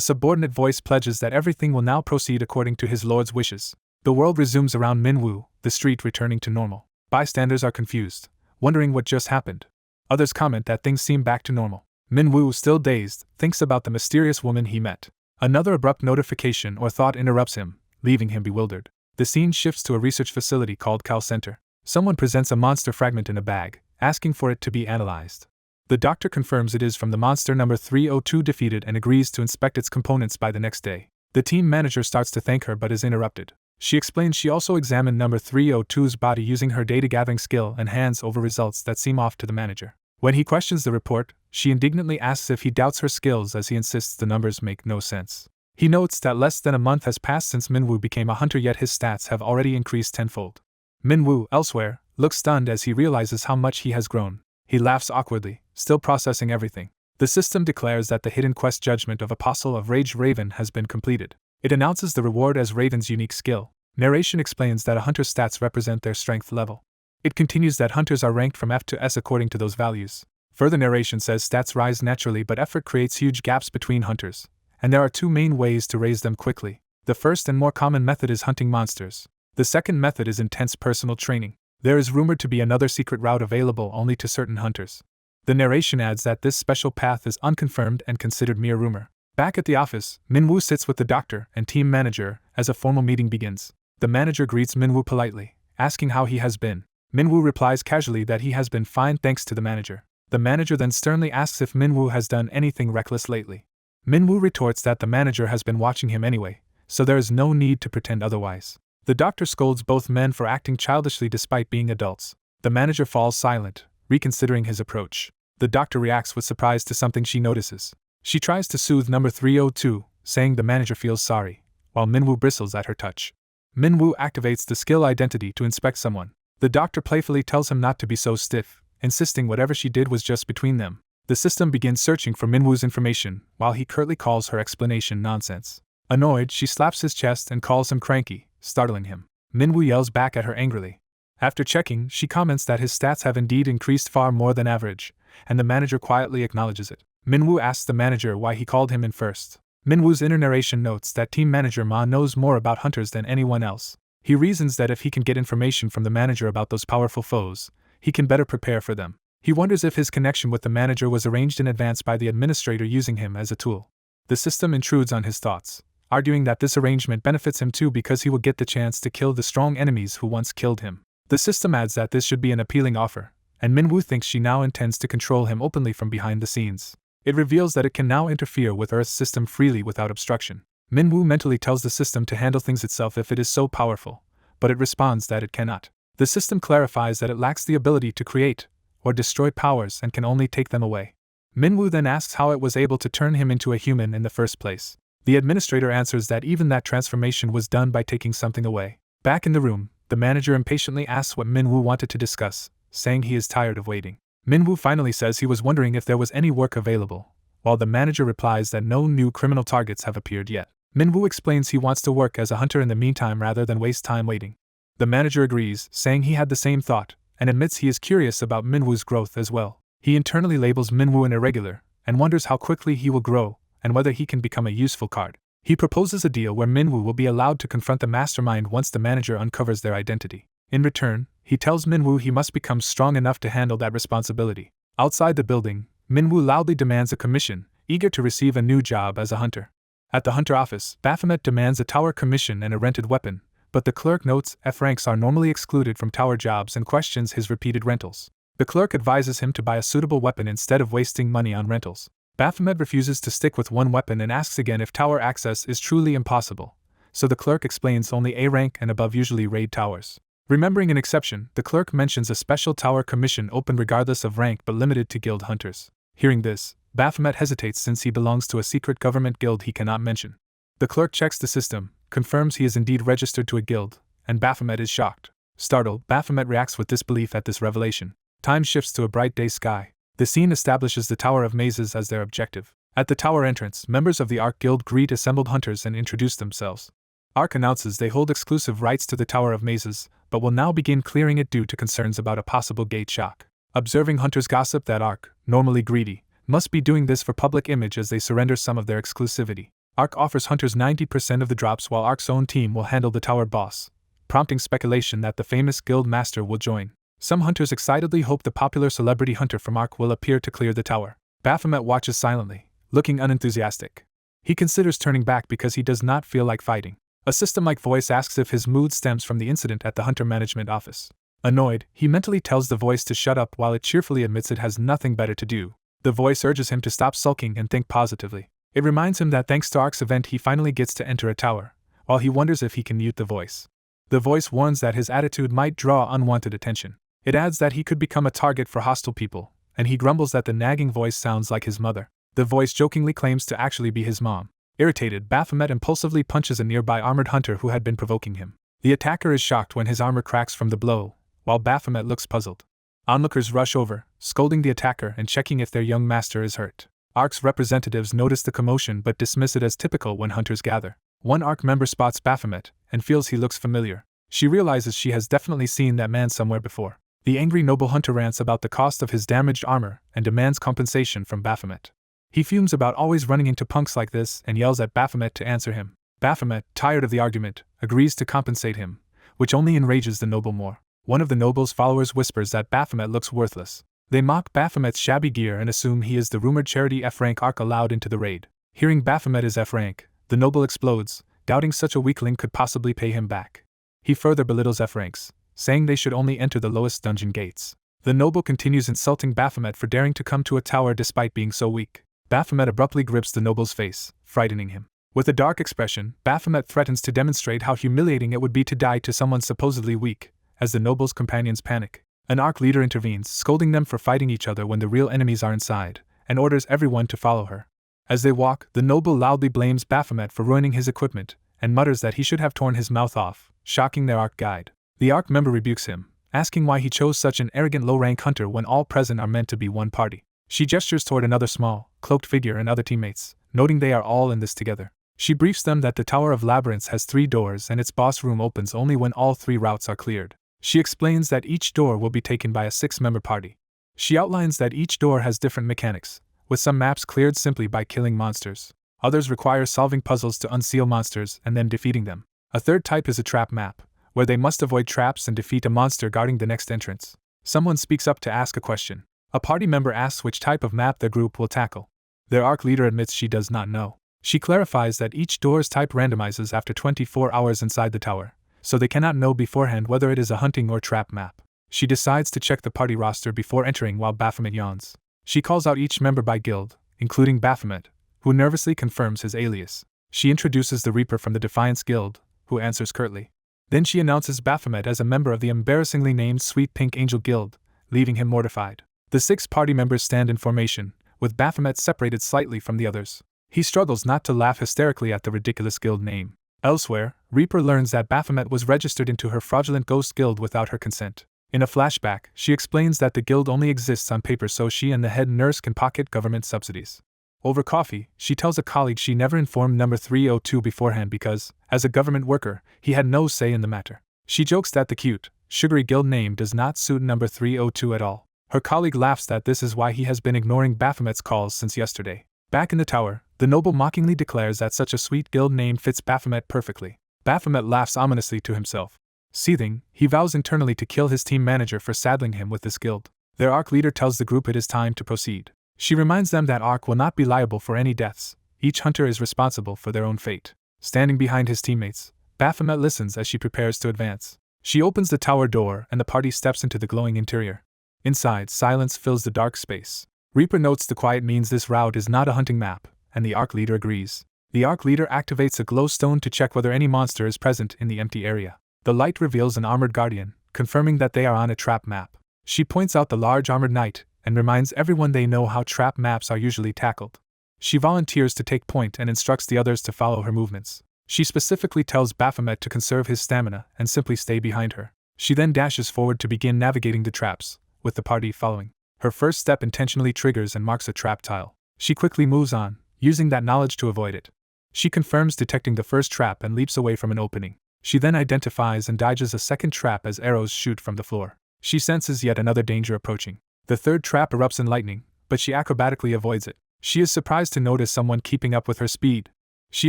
subordinate voice pledges that everything will now proceed according to his lord's wishes. The world resumes around Minwoo, the street returning to normal. Bystanders are confused, wondering what just happened. Others comment that things seem back to normal. Minwoo, still dazed, thinks about the mysterious woman he met. Another abrupt notification or thought interrupts him, leaving him bewildered. The scene shifts to a research facility called Cal Center. Someone presents a monster fragment in a bag, asking for it to be analyzed. The doctor confirms it is from the monster number 302 defeated and agrees to inspect its components by the next day. The team manager starts to thank her but is interrupted. She explains she also examined number 302's body using her data-gathering skill and hands over results that seem off to the manager. When he questions the report, she indignantly asks if he doubts her skills as he insists the numbers make no sense. He notes that less than a month has passed since Minwoo became a hunter, yet his stats have already increased tenfold. Minwoo, elsewhere, looks stunned as he realizes how much he has grown. He laughs awkwardly, still processing everything. The system declares that the hidden quest judgment of Apostle of Rage Raven has been completed. It announces the reward as Raven's unique skill. Narration explains that a hunter's stats represent their strength level. It continues that hunters are ranked from F to S according to those values. Further narration says stats rise naturally, but effort creates huge gaps between hunters, and there are two main ways to raise them quickly. The first and more common method is hunting monsters. The second method is intense personal training. There is rumored to be another secret route available only to certain hunters. The narration adds that this special path is unconfirmed and considered mere rumor. Back at the office, Minwoo sits with the doctor and team manager as a formal meeting begins. The manager greets Minwoo politely, asking how he has been. Minwoo replies casually that he has been fine thanks to the manager. The manager then sternly asks if Minwoo has done anything reckless lately. Minwoo retorts that the manager has been watching him anyway, so there is no need to pretend otherwise. The doctor scolds both men for acting childishly despite being adults. The manager falls silent, reconsidering his approach. The doctor reacts with surprise to something she notices. She tries to soothe number 302, saying the manager feels sorry, while Minwoo bristles at her touch. Minwoo activates the skill identity to inspect someone. The doctor playfully tells him not to be so stiff, insisting whatever she did was just between them. The system begins searching for Minwoo's information, while he curtly calls her explanation nonsense. Annoyed, she slaps his chest and calls him cranky, startling him. Minwoo yells back at her angrily. After checking, she comments that his stats have indeed increased far more than average, and the manager quietly acknowledges it. Minwoo asks the manager why he called him in first. Minwoo's inner narration notes that team manager Ma knows more about hunters than anyone else. He reasons that if he can get information from the manager about those powerful foes, he can better prepare for them. He wonders if his connection with the manager was arranged in advance by the administrator using him as a tool. The system intrudes on his thoughts, arguing that this arrangement benefits him too because he will get the chance to kill the strong enemies who once killed him. The system adds that this should be an appealing offer, and Minwoo thinks she now intends to control him openly from behind the scenes. It reveals that it can now interfere with Earth's system freely without obstruction. Minwoo mentally tells the system to handle things itself if it is so powerful, but it responds that it cannot. The system clarifies that it lacks the ability to create or destroy powers and can only take them away. Minwoo then asks how it was able to turn him into a human in the first place. The administrator answers that even that transformation was done by taking something away. Back in the room, the manager impatiently asks what Minwoo wanted to discuss, saying he is tired of waiting. Minwoo finally says he was wondering if there was any work available, while the manager replies that no new criminal targets have appeared yet. Minwoo explains he wants to work as a hunter in the meantime rather than waste time waiting. The manager agrees, saying he had the same thought, and admits he is curious about Minwoo's growth as well. He internally labels Minwoo an irregular, and wonders how quickly he will grow, and whether he can become a useful card. He proposes a deal where Minwoo will be allowed to confront the mastermind once the manager uncovers their identity. In return, he tells Minwoo he must become strong enough to handle that responsibility. Outside the building, Minwoo loudly demands a commission, eager to receive a new job as a hunter. At the hunter office, Baphomet demands a tower commission and a rented weapon, but the clerk notes F ranks are normally excluded from tower jobs and questions his repeated rentals. The clerk advises him to buy a suitable weapon instead of wasting money on rentals. Baphomet refuses to stick with one weapon and asks again if tower access is truly impossible, so the clerk explains only A rank and above usually raid towers. Remembering an exception, the clerk mentions a special tower commission open regardless of rank but limited to guild hunters. Hearing this, Baphomet hesitates since he belongs to a secret government guild he cannot mention. The clerk checks the system, confirms he is indeed registered to a guild, and Baphomet is shocked. Startled, Baphomet reacts with disbelief at this revelation. Time shifts to a bright day sky. The scene establishes the Tower of Mazes as their objective. At the tower entrance, members of the Ark Guild greet assembled hunters and introduce themselves. Ark announces they hold exclusive rights to the Tower of Mazes, but will now begin clearing it due to concerns about a possible gate shock. Observing hunters gossip that Ark, normally greedy, must be doing this for public image as they surrender some of their exclusivity. Ark offers hunters 90% of the drops while Ark's own team will handle the tower boss, prompting speculation that the famous guild master will join. Some hunters excitedly hope the popular celebrity hunter from Ark will appear to clear the tower. Baphomet watches silently, looking unenthusiastic. He considers turning back because he does not feel like fighting. A system-like voice asks if his mood stems from the incident at the hunter management office. Annoyed, he mentally tells the voice to shut up while it cheerfully admits it has nothing better to do. The voice urges him to stop sulking and think positively. It reminds him that thanks to Ark's event he finally gets to enter a tower, while he wonders if he can mute the voice. The voice warns that his attitude might draw unwanted attention. It adds that he could become a target for hostile people, and he grumbles that the nagging voice sounds like his mother. The voice jokingly claims to actually be his mom. Irritated, Baphomet impulsively punches a nearby armored hunter who had been provoking him. The attacker is shocked when his armor cracks from the blow, while Baphomet looks puzzled. Onlookers rush over, scolding the attacker and checking if their young master is hurt. Ark's representatives notice the commotion but dismiss it as typical when hunters gather. One Ark member spots Baphomet and feels he looks familiar. She realizes she has definitely seen that man somewhere before. The angry noble hunter rants about the cost of his damaged armor and demands compensation from Baphomet. He fumes about always running into punks like this and yells at Baphomet to answer him. Baphomet, tired of the argument, agrees to compensate him, which only enrages the noble more. One of the noble's followers whispers that Baphomet looks worthless. They mock Baphomet's shabby gear and assume he is the rumored charity F-rank Ark allowed into the raid. Hearing Baphomet is F-rank, the noble explodes, doubting such a weakling could possibly pay him back. He further belittles F-ranks, saying they should only enter the lowest dungeon gates. The noble continues insulting Baphomet for daring to come to a tower despite being so weak. Baphomet abruptly grips the noble's face, frightening him. With a dark expression, Baphomet threatens to demonstrate how humiliating it would be to die to someone supposedly weak, as the noble's companions panic. An Ark leader intervenes, scolding them for fighting each other when the real enemies are inside, and orders everyone to follow her. As they walk, the noble loudly blames Baphomet for ruining his equipment, and mutters that he should have torn his mouth off, shocking their Ark guide. The Ark member rebukes him, asking why he chose such an arrogant low-rank hunter when all present are meant to be one party. She gestures toward another small, cloaked figure and other teammates, noting they are all in this together. She briefs them that the Tower of Labyrinths has 3 doors and its boss room opens only when all 3 routes are cleared. She explains that each door will be taken by a 6-member party. She outlines that each door has different mechanics, with some maps cleared simply by killing monsters. Others require solving puzzles to unseal monsters and then defeating them. A third type is a trap map, where they must avoid traps and defeat a monster guarding the next entrance. Someone speaks up to ask a question. A party member asks which type of map their group will tackle. Their Ark leader admits she does not know. She clarifies that each door's type randomizes after 24 hours inside the tower, so they cannot know beforehand whether it is a hunting or trap map. She decides to check the party roster before entering while Baphomet yawns. She calls out each member by guild, including Baphomet, who nervously confirms his alias. She introduces the Reaper from the Defiance Guild, who answers curtly. Then she announces Baphomet as a member of the embarrassingly named Sweet Pink Angel Guild, leaving him mortified. The 6 party members stand in formation, with Baphomet separated slightly from the others. He struggles not to laugh hysterically at the ridiculous guild name. Elsewhere, Reaper learns that Baphomet was registered into her fraudulent ghost guild without her consent. In a flashback, she explains that the guild only exists on paper so she and the head nurse can pocket government subsidies. Over coffee, she tells a colleague she never informed number 302 beforehand because, as a government worker, he had no say in the matter. She jokes that the cute, sugary guild name does not suit number 302 at all. Her colleague laughs that this is why he has been ignoring Baphomet's calls since yesterday. Back in the tower, the noble mockingly declares that such a sweet guild name fits Baphomet perfectly. Baphomet laughs ominously to himself. Seething, he vows internally to kill his team manager for saddling him with this guild. Their Ark leader tells the group it is time to proceed. She reminds them that Ark will not be liable for any deaths. Each hunter is responsible for their own fate. Standing behind his teammates, Baphomet listens as she prepares to advance. She opens the tower door and the party steps into the glowing interior. Inside, silence fills the dark space. Reaper notes the quiet means this route is not a hunting map, and the Ark leader agrees. The Ark leader activates a glowstone to check whether any monster is present in the empty area. The light reveals an armored guardian, confirming that they are on a trap map. She points out the large armored knight, and reminds everyone they know how trap maps are usually tackled. She volunteers to take point and instructs the others to follow her movements. She specifically tells Baphomet to conserve his stamina and simply stay behind her. She then dashes forward to begin navigating the traps, with the party following. Her first step intentionally triggers and marks a trap tile. She quickly moves on, using that knowledge to avoid it. She confirms detecting the first trap and leaps away from an opening. She then identifies and dodges a second trap as arrows shoot from the floor. She senses yet another danger approaching. The third trap erupts in lightning, but she acrobatically avoids it. She is surprised to notice someone keeping up with her speed. She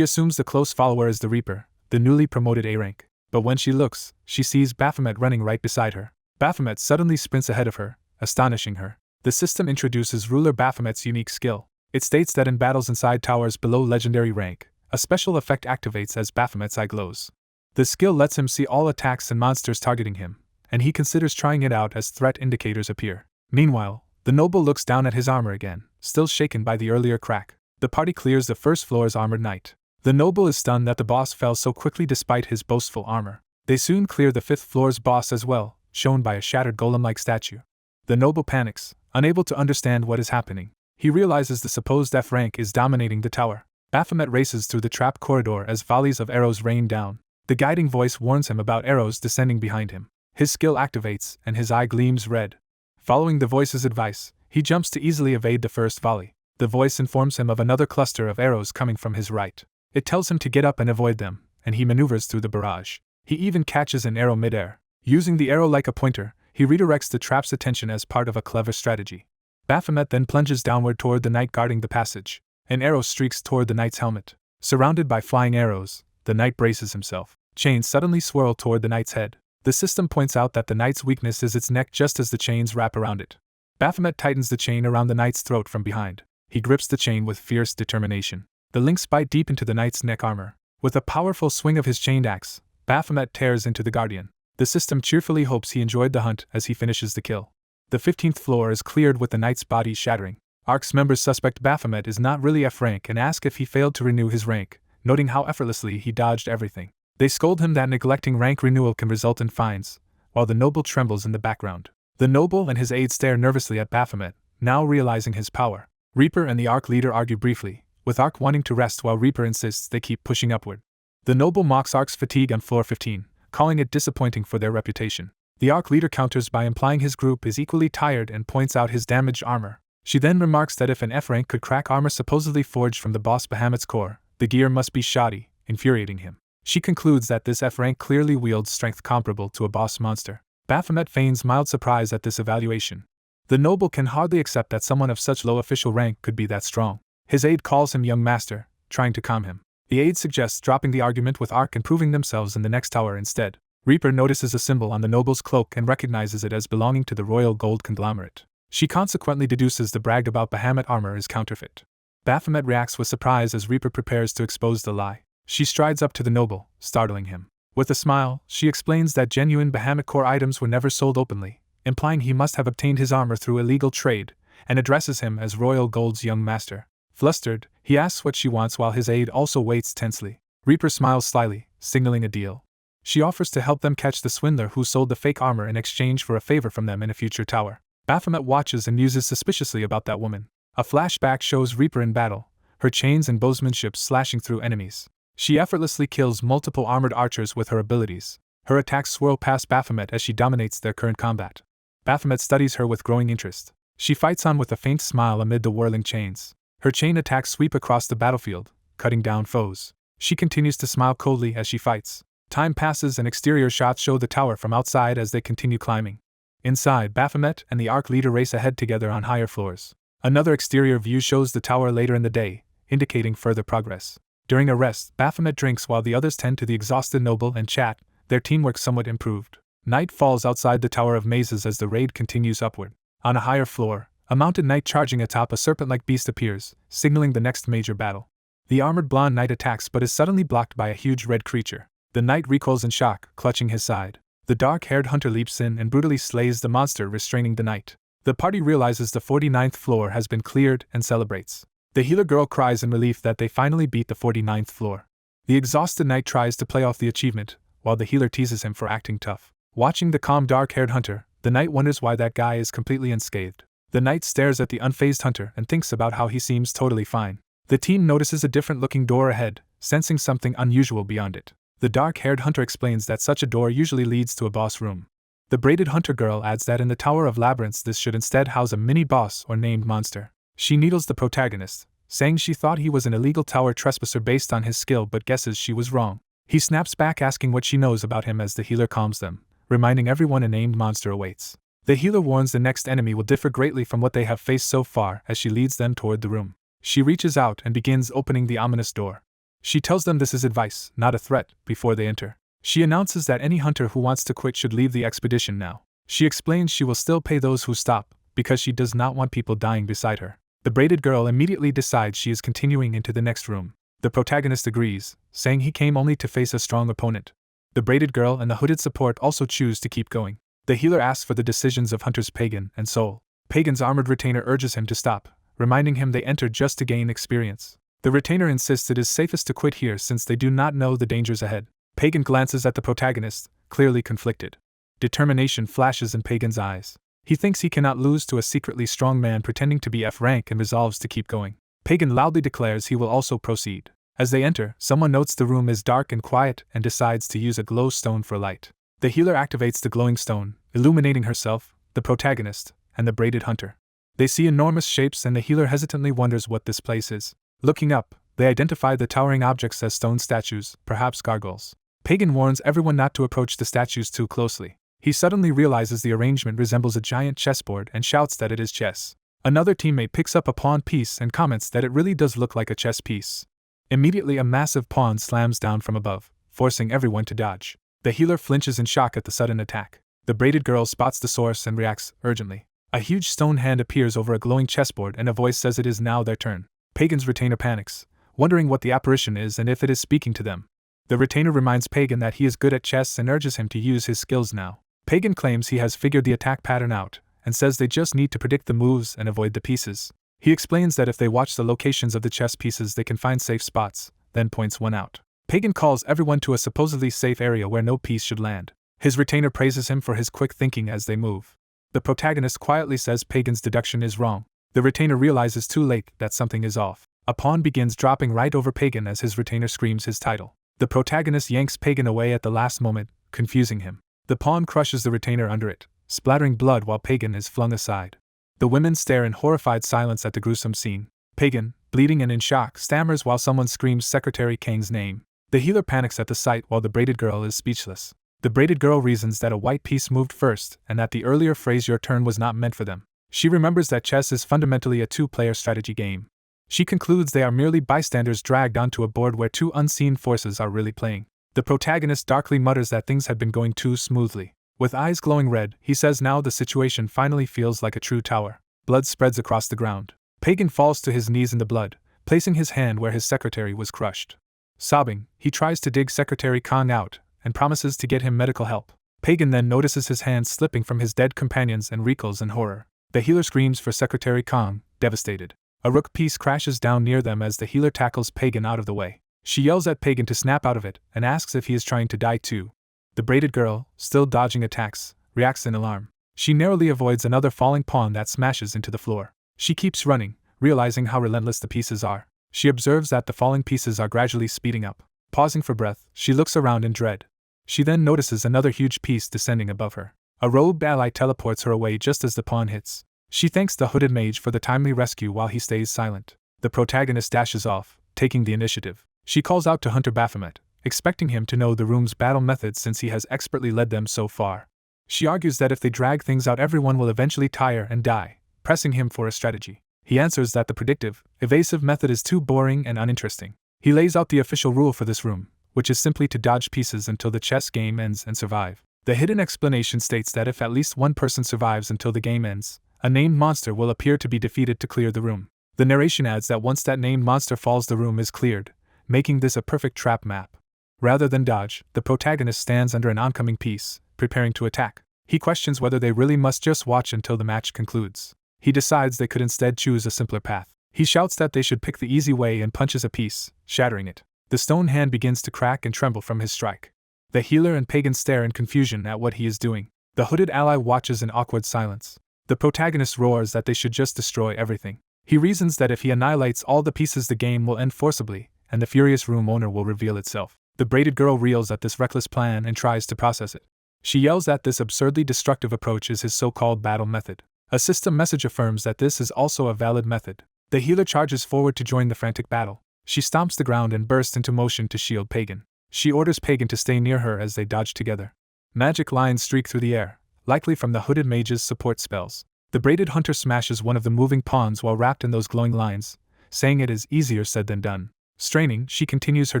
assumes the close follower is the Reaper, the newly promoted A rank. But when she looks, she sees Baphomet running right beside her. Baphomet suddenly sprints ahead of her, astonishing her. The system introduces Ruler Baphomet's unique skill. It states that in battles inside towers below legendary rank, a special effect activates as Baphomet's eye glows. The skill lets him see all attacks and monsters targeting him, and he considers trying it out as threat indicators appear. Meanwhile, the noble looks down at his armor again, still shaken by the earlier crack. The party clears the first floor's armored knight. The noble is stunned that the boss fell so quickly despite his boastful armor. They soon clear the fifth floor's boss as well, shown by a shattered golem-like statue. The noble panics, unable to understand what is happening. He realizes the supposed F rank is dominating the tower. Baphomet races through the trap corridor as volleys of arrows rain down. The guiding voice warns him about arrows descending behind him. His skill activates, and his eye gleams red. Following the voice's advice, he jumps to easily evade the first volley. The voice informs him of another cluster of arrows coming from his right. It tells him to get up and avoid them, and he maneuvers through the barrage. He even catches an arrow midair. Using the arrow like a pointer, he redirects the trap's attention as part of a clever strategy. Baphomet then plunges downward toward the knight guarding the passage. An arrow streaks toward the knight's helmet. Surrounded by flying arrows, the knight braces himself. Chains suddenly swirl toward the knight's head. The system points out that the knight's weakness is its neck just as the chains wrap around it. Baphomet tightens the chain around the knight's throat from behind. He grips the chain with fierce determination. The links bite deep into the knight's neck armor. With a powerful swing of his chained axe, Baphomet tears into the guardian. The system cheerfully hopes he enjoyed the hunt as he finishes the kill. The 15th floor is cleared with the knight's body shattering. Ark's members suspect Baphomet is not really F rank and ask if he failed to renew his rank, noting how effortlessly he dodged everything. They scold him that neglecting rank renewal can result in fines, while the noble trembles in the background. The noble and his aide stare nervously at Baphomet, now realizing his power. Reaper and the Ark leader argue briefly, with Ark wanting to rest while Reaper insists they keep pushing upward. The noble mocks Ark's fatigue on floor 15, calling it disappointing for their reputation. The Ark leader counters by implying his group is equally tired and points out his damaged armor. She then remarks that if an F rank could crack armor supposedly forged from the boss Bahamut's core, the gear must be shoddy, infuriating him. She concludes that this F rank clearly wields strength comparable to a boss monster. Baphomet feigns mild surprise at this evaluation. The noble can hardly accept that someone of such low official rank could be that strong. His aide calls him young master, trying to calm him. The aide suggests dropping the argument with Ark and proving themselves in the next tower instead. Reaper notices a symbol on the noble's cloak and recognizes it as belonging to the royal gold conglomerate. She consequently deduces the brag about Bahamut armor is counterfeit. Baphomet reacts with surprise as Reaper prepares to expose the lie. She strides up to the noble, startling him. With a smile, she explains that genuine Bahamut core items were never sold openly, implying he must have obtained his armor through illegal trade, and addresses him as Royal Gold's young master. Flustered, he asks what she wants while his aide also waits tensely. Reaper smiles slyly, signaling a deal. She offers to help them catch the swindler who sold the fake armor in exchange for a favor from them in a future tower. Baphomet watches and muses suspiciously about that woman. A flashback shows Reaper in battle, her chains and bowsmanship slashing through enemies. She effortlessly kills multiple armored archers with her abilities. Her attacks swirl past Baphomet as she dominates their current combat. Baphomet studies her with growing interest. She fights on with a faint smile amid the whirling chains. Her chain attacks sweep across the battlefield, cutting down foes. She continues to smile coldly as she fights. Time passes and exterior shots show the tower from outside as they continue climbing. Inside, Baphomet and the Ark leader race ahead together on higher floors. Another exterior view shows the tower later in the day, indicating further progress. During a rest, Baphomet drinks while the others tend to the exhausted noble and chat, their teamwork somewhat improved. Night falls outside the Tower of Mazes as the raid continues upward. On a higher floor, a mounted knight charging atop a serpent-like beast appears, signaling the next major battle. The armored blonde knight attacks but is suddenly blocked by a huge red creature. The knight recoils in shock, clutching his side. The dark-haired hunter leaps in and brutally slays the monster restraining the knight. The party realizes the 49th floor has been cleared and celebrates. The healer girl cries in relief that they finally beat the 49th floor. The exhausted knight tries to play off the achievement, while the healer teases him for acting tough. Watching the calm dark-haired hunter, the knight wonders why that guy is completely unscathed. The knight stares at the unfazed hunter and thinks about how he seems totally fine. The team notices a different-looking door ahead, sensing something unusual beyond it. The dark-haired hunter explains that such a door usually leads to a boss room. The braided hunter girl adds that in the Tower of Labyrinths this should instead house a mini-boss or named monster. She needles the protagonist, saying she thought he was an illegal tower trespasser based on his skill but guesses she was wrong. He snaps back asking what she knows about him as the healer calms them, reminding everyone a named monster awaits. The healer warns the next enemy will differ greatly from what they have faced so far as she leads them toward the room. She reaches out and begins opening the ominous door. She tells them this is advice, not a threat, before they enter. She announces that any hunter who wants to quit should leave the expedition now. She explains she will still pay those who stop, because she does not want people dying beside her. The braided girl immediately decides she is continuing into the next room. The protagonist agrees, saying he came only to face a strong opponent. The braided girl and the hooded support also choose to keep going. The healer asks for the decisions of hunters Pagan and Soul. Pagan's armored retainer urges him to stop, reminding him they entered just to gain experience. The retainer insists it is safest to quit here since they do not know the dangers ahead. Pagan glances at the protagonist, clearly conflicted. Determination flashes in Pagan's eyes. He thinks he cannot lose to a secretly strong man pretending to be F rank and resolves to keep going. Pagan loudly declares he will also proceed. As they enter, someone notes the room is dark and quiet and decides to use a glow stone for light. The healer activates the glowing stone, illuminating herself, the protagonist, and the braided hunter. They see enormous shapes and the healer hesitantly wonders what this place is. Looking up, they identify the towering objects as stone statues, perhaps gargoyles. Pagan warns everyone not to approach the statues too closely. He suddenly realizes the arrangement resembles a giant chessboard and shouts that it is chess. Another teammate picks up a pawn piece and comments that it really does look like a chess piece. Immediately a massive pawn slams down from above, forcing everyone to dodge. The healer flinches in shock at the sudden attack. The braided girl spots the source and reacts urgently. A huge stone hand appears over a glowing chessboard and a voice says it is now their turn. Pagan's retainer panics, wondering what the apparition is and if it is speaking to them. The retainer reminds Pagan that he is good at chess and urges him to use his skills now. Pagan claims he has figured the attack pattern out, and says they just need to predict the moves and avoid the pieces. He explains that if they watch the locations of the chess pieces they can find safe spots, then points one out. Pagan calls everyone to a supposedly safe area where no piece should land. His retainer praises him for his quick thinking as they move. The protagonist quietly says Pagan's deduction is wrong. The retainer realizes too late that something is off. A pawn begins dropping right over Pagan as his retainer screams his title. The protagonist yanks Pagan away at the last moment, confusing him. The pawn crushes the retainer under it, splattering blood while Pagan is flung aside. The women stare in horrified silence at the gruesome scene. Pagan, bleeding and in shock, stammers while someone screams Secretary Kang's name. The healer panics at the sight while the braided girl is speechless. The braided girl reasons that a white piece moved first and that the earlier phrase "your turn" was not meant for them. She remembers that chess is fundamentally a two-player strategy game. She concludes they are merely bystanders dragged onto a board where two unseen forces are really playing. The protagonist darkly mutters that things had been going too smoothly. With eyes glowing red, he says now the situation finally feels like a true tower. Blood spreads across the ground. Pagan falls to his knees in the blood, placing his hand where his secretary was crushed. Sobbing, he tries to dig Secretary Kang out, and promises to get him medical help. Pagan then notices his hand slipping from his dead companions and recoils in horror. The healer screams for Secretary Kang, devastated. A rook piece crashes down near them as the healer tackles Pagan out of the way. She yells at Pagan to snap out of it, and asks if he is trying to die too. The braided girl, still dodging attacks, reacts in alarm. She narrowly avoids another falling pawn that smashes into the floor. She keeps running, realizing how relentless the pieces are. She observes that the falling pieces are gradually speeding up. Pausing for breath, she looks around in dread. She then notices another huge piece descending above her. A robed ally teleports her away just as the pawn hits. She thanks the hooded mage for the timely rescue while he stays silent. The protagonist dashes off, taking the initiative. She calls out to Hunter Baphomet, expecting him to know the room's battle methods since he has expertly led them so far. She argues that if they drag things out everyone will eventually tire and die, pressing him for a strategy. He answers that the predictive, evasive method is too boring and uninteresting. He lays out the official rule for this room, which is simply to dodge pieces until the chess game ends and survive. The hidden explanation states that if at least one person survives until the game ends, a named monster will appear to be defeated to clear the room. The narration adds that once that named monster falls the room is cleared, making this a perfect trap map. Rather than dodge, the protagonist stands under an oncoming piece, preparing to attack. He questions whether they really must just watch until the match concludes. He decides they could instead choose a simpler path. He shouts that they should pick the easy way and punches a piece, shattering it. The stone hand begins to crack and tremble from his strike. The healer and Pagan stare in confusion at what he is doing. The hooded ally watches in awkward silence. The protagonist roars that they should just destroy everything. He reasons that if he annihilates all the pieces the game will end forcibly, and the furious room owner will reveal itself. The braided girl reels at this reckless plan and tries to process it. She yells that this absurdly destructive approach is his so-called battle method. A system message affirms that this is also a valid method. The healer charges forward to join the frantic battle. She stomps the ground and bursts into motion to shield Pagan. She orders Pagan to stay near her as they dodge together. Magic lines streak through the air, likely from the hooded mage's support spells. The braided hunter smashes one of the moving pawns while wrapped in those glowing lines, saying it is easier said than done. Straining, she continues her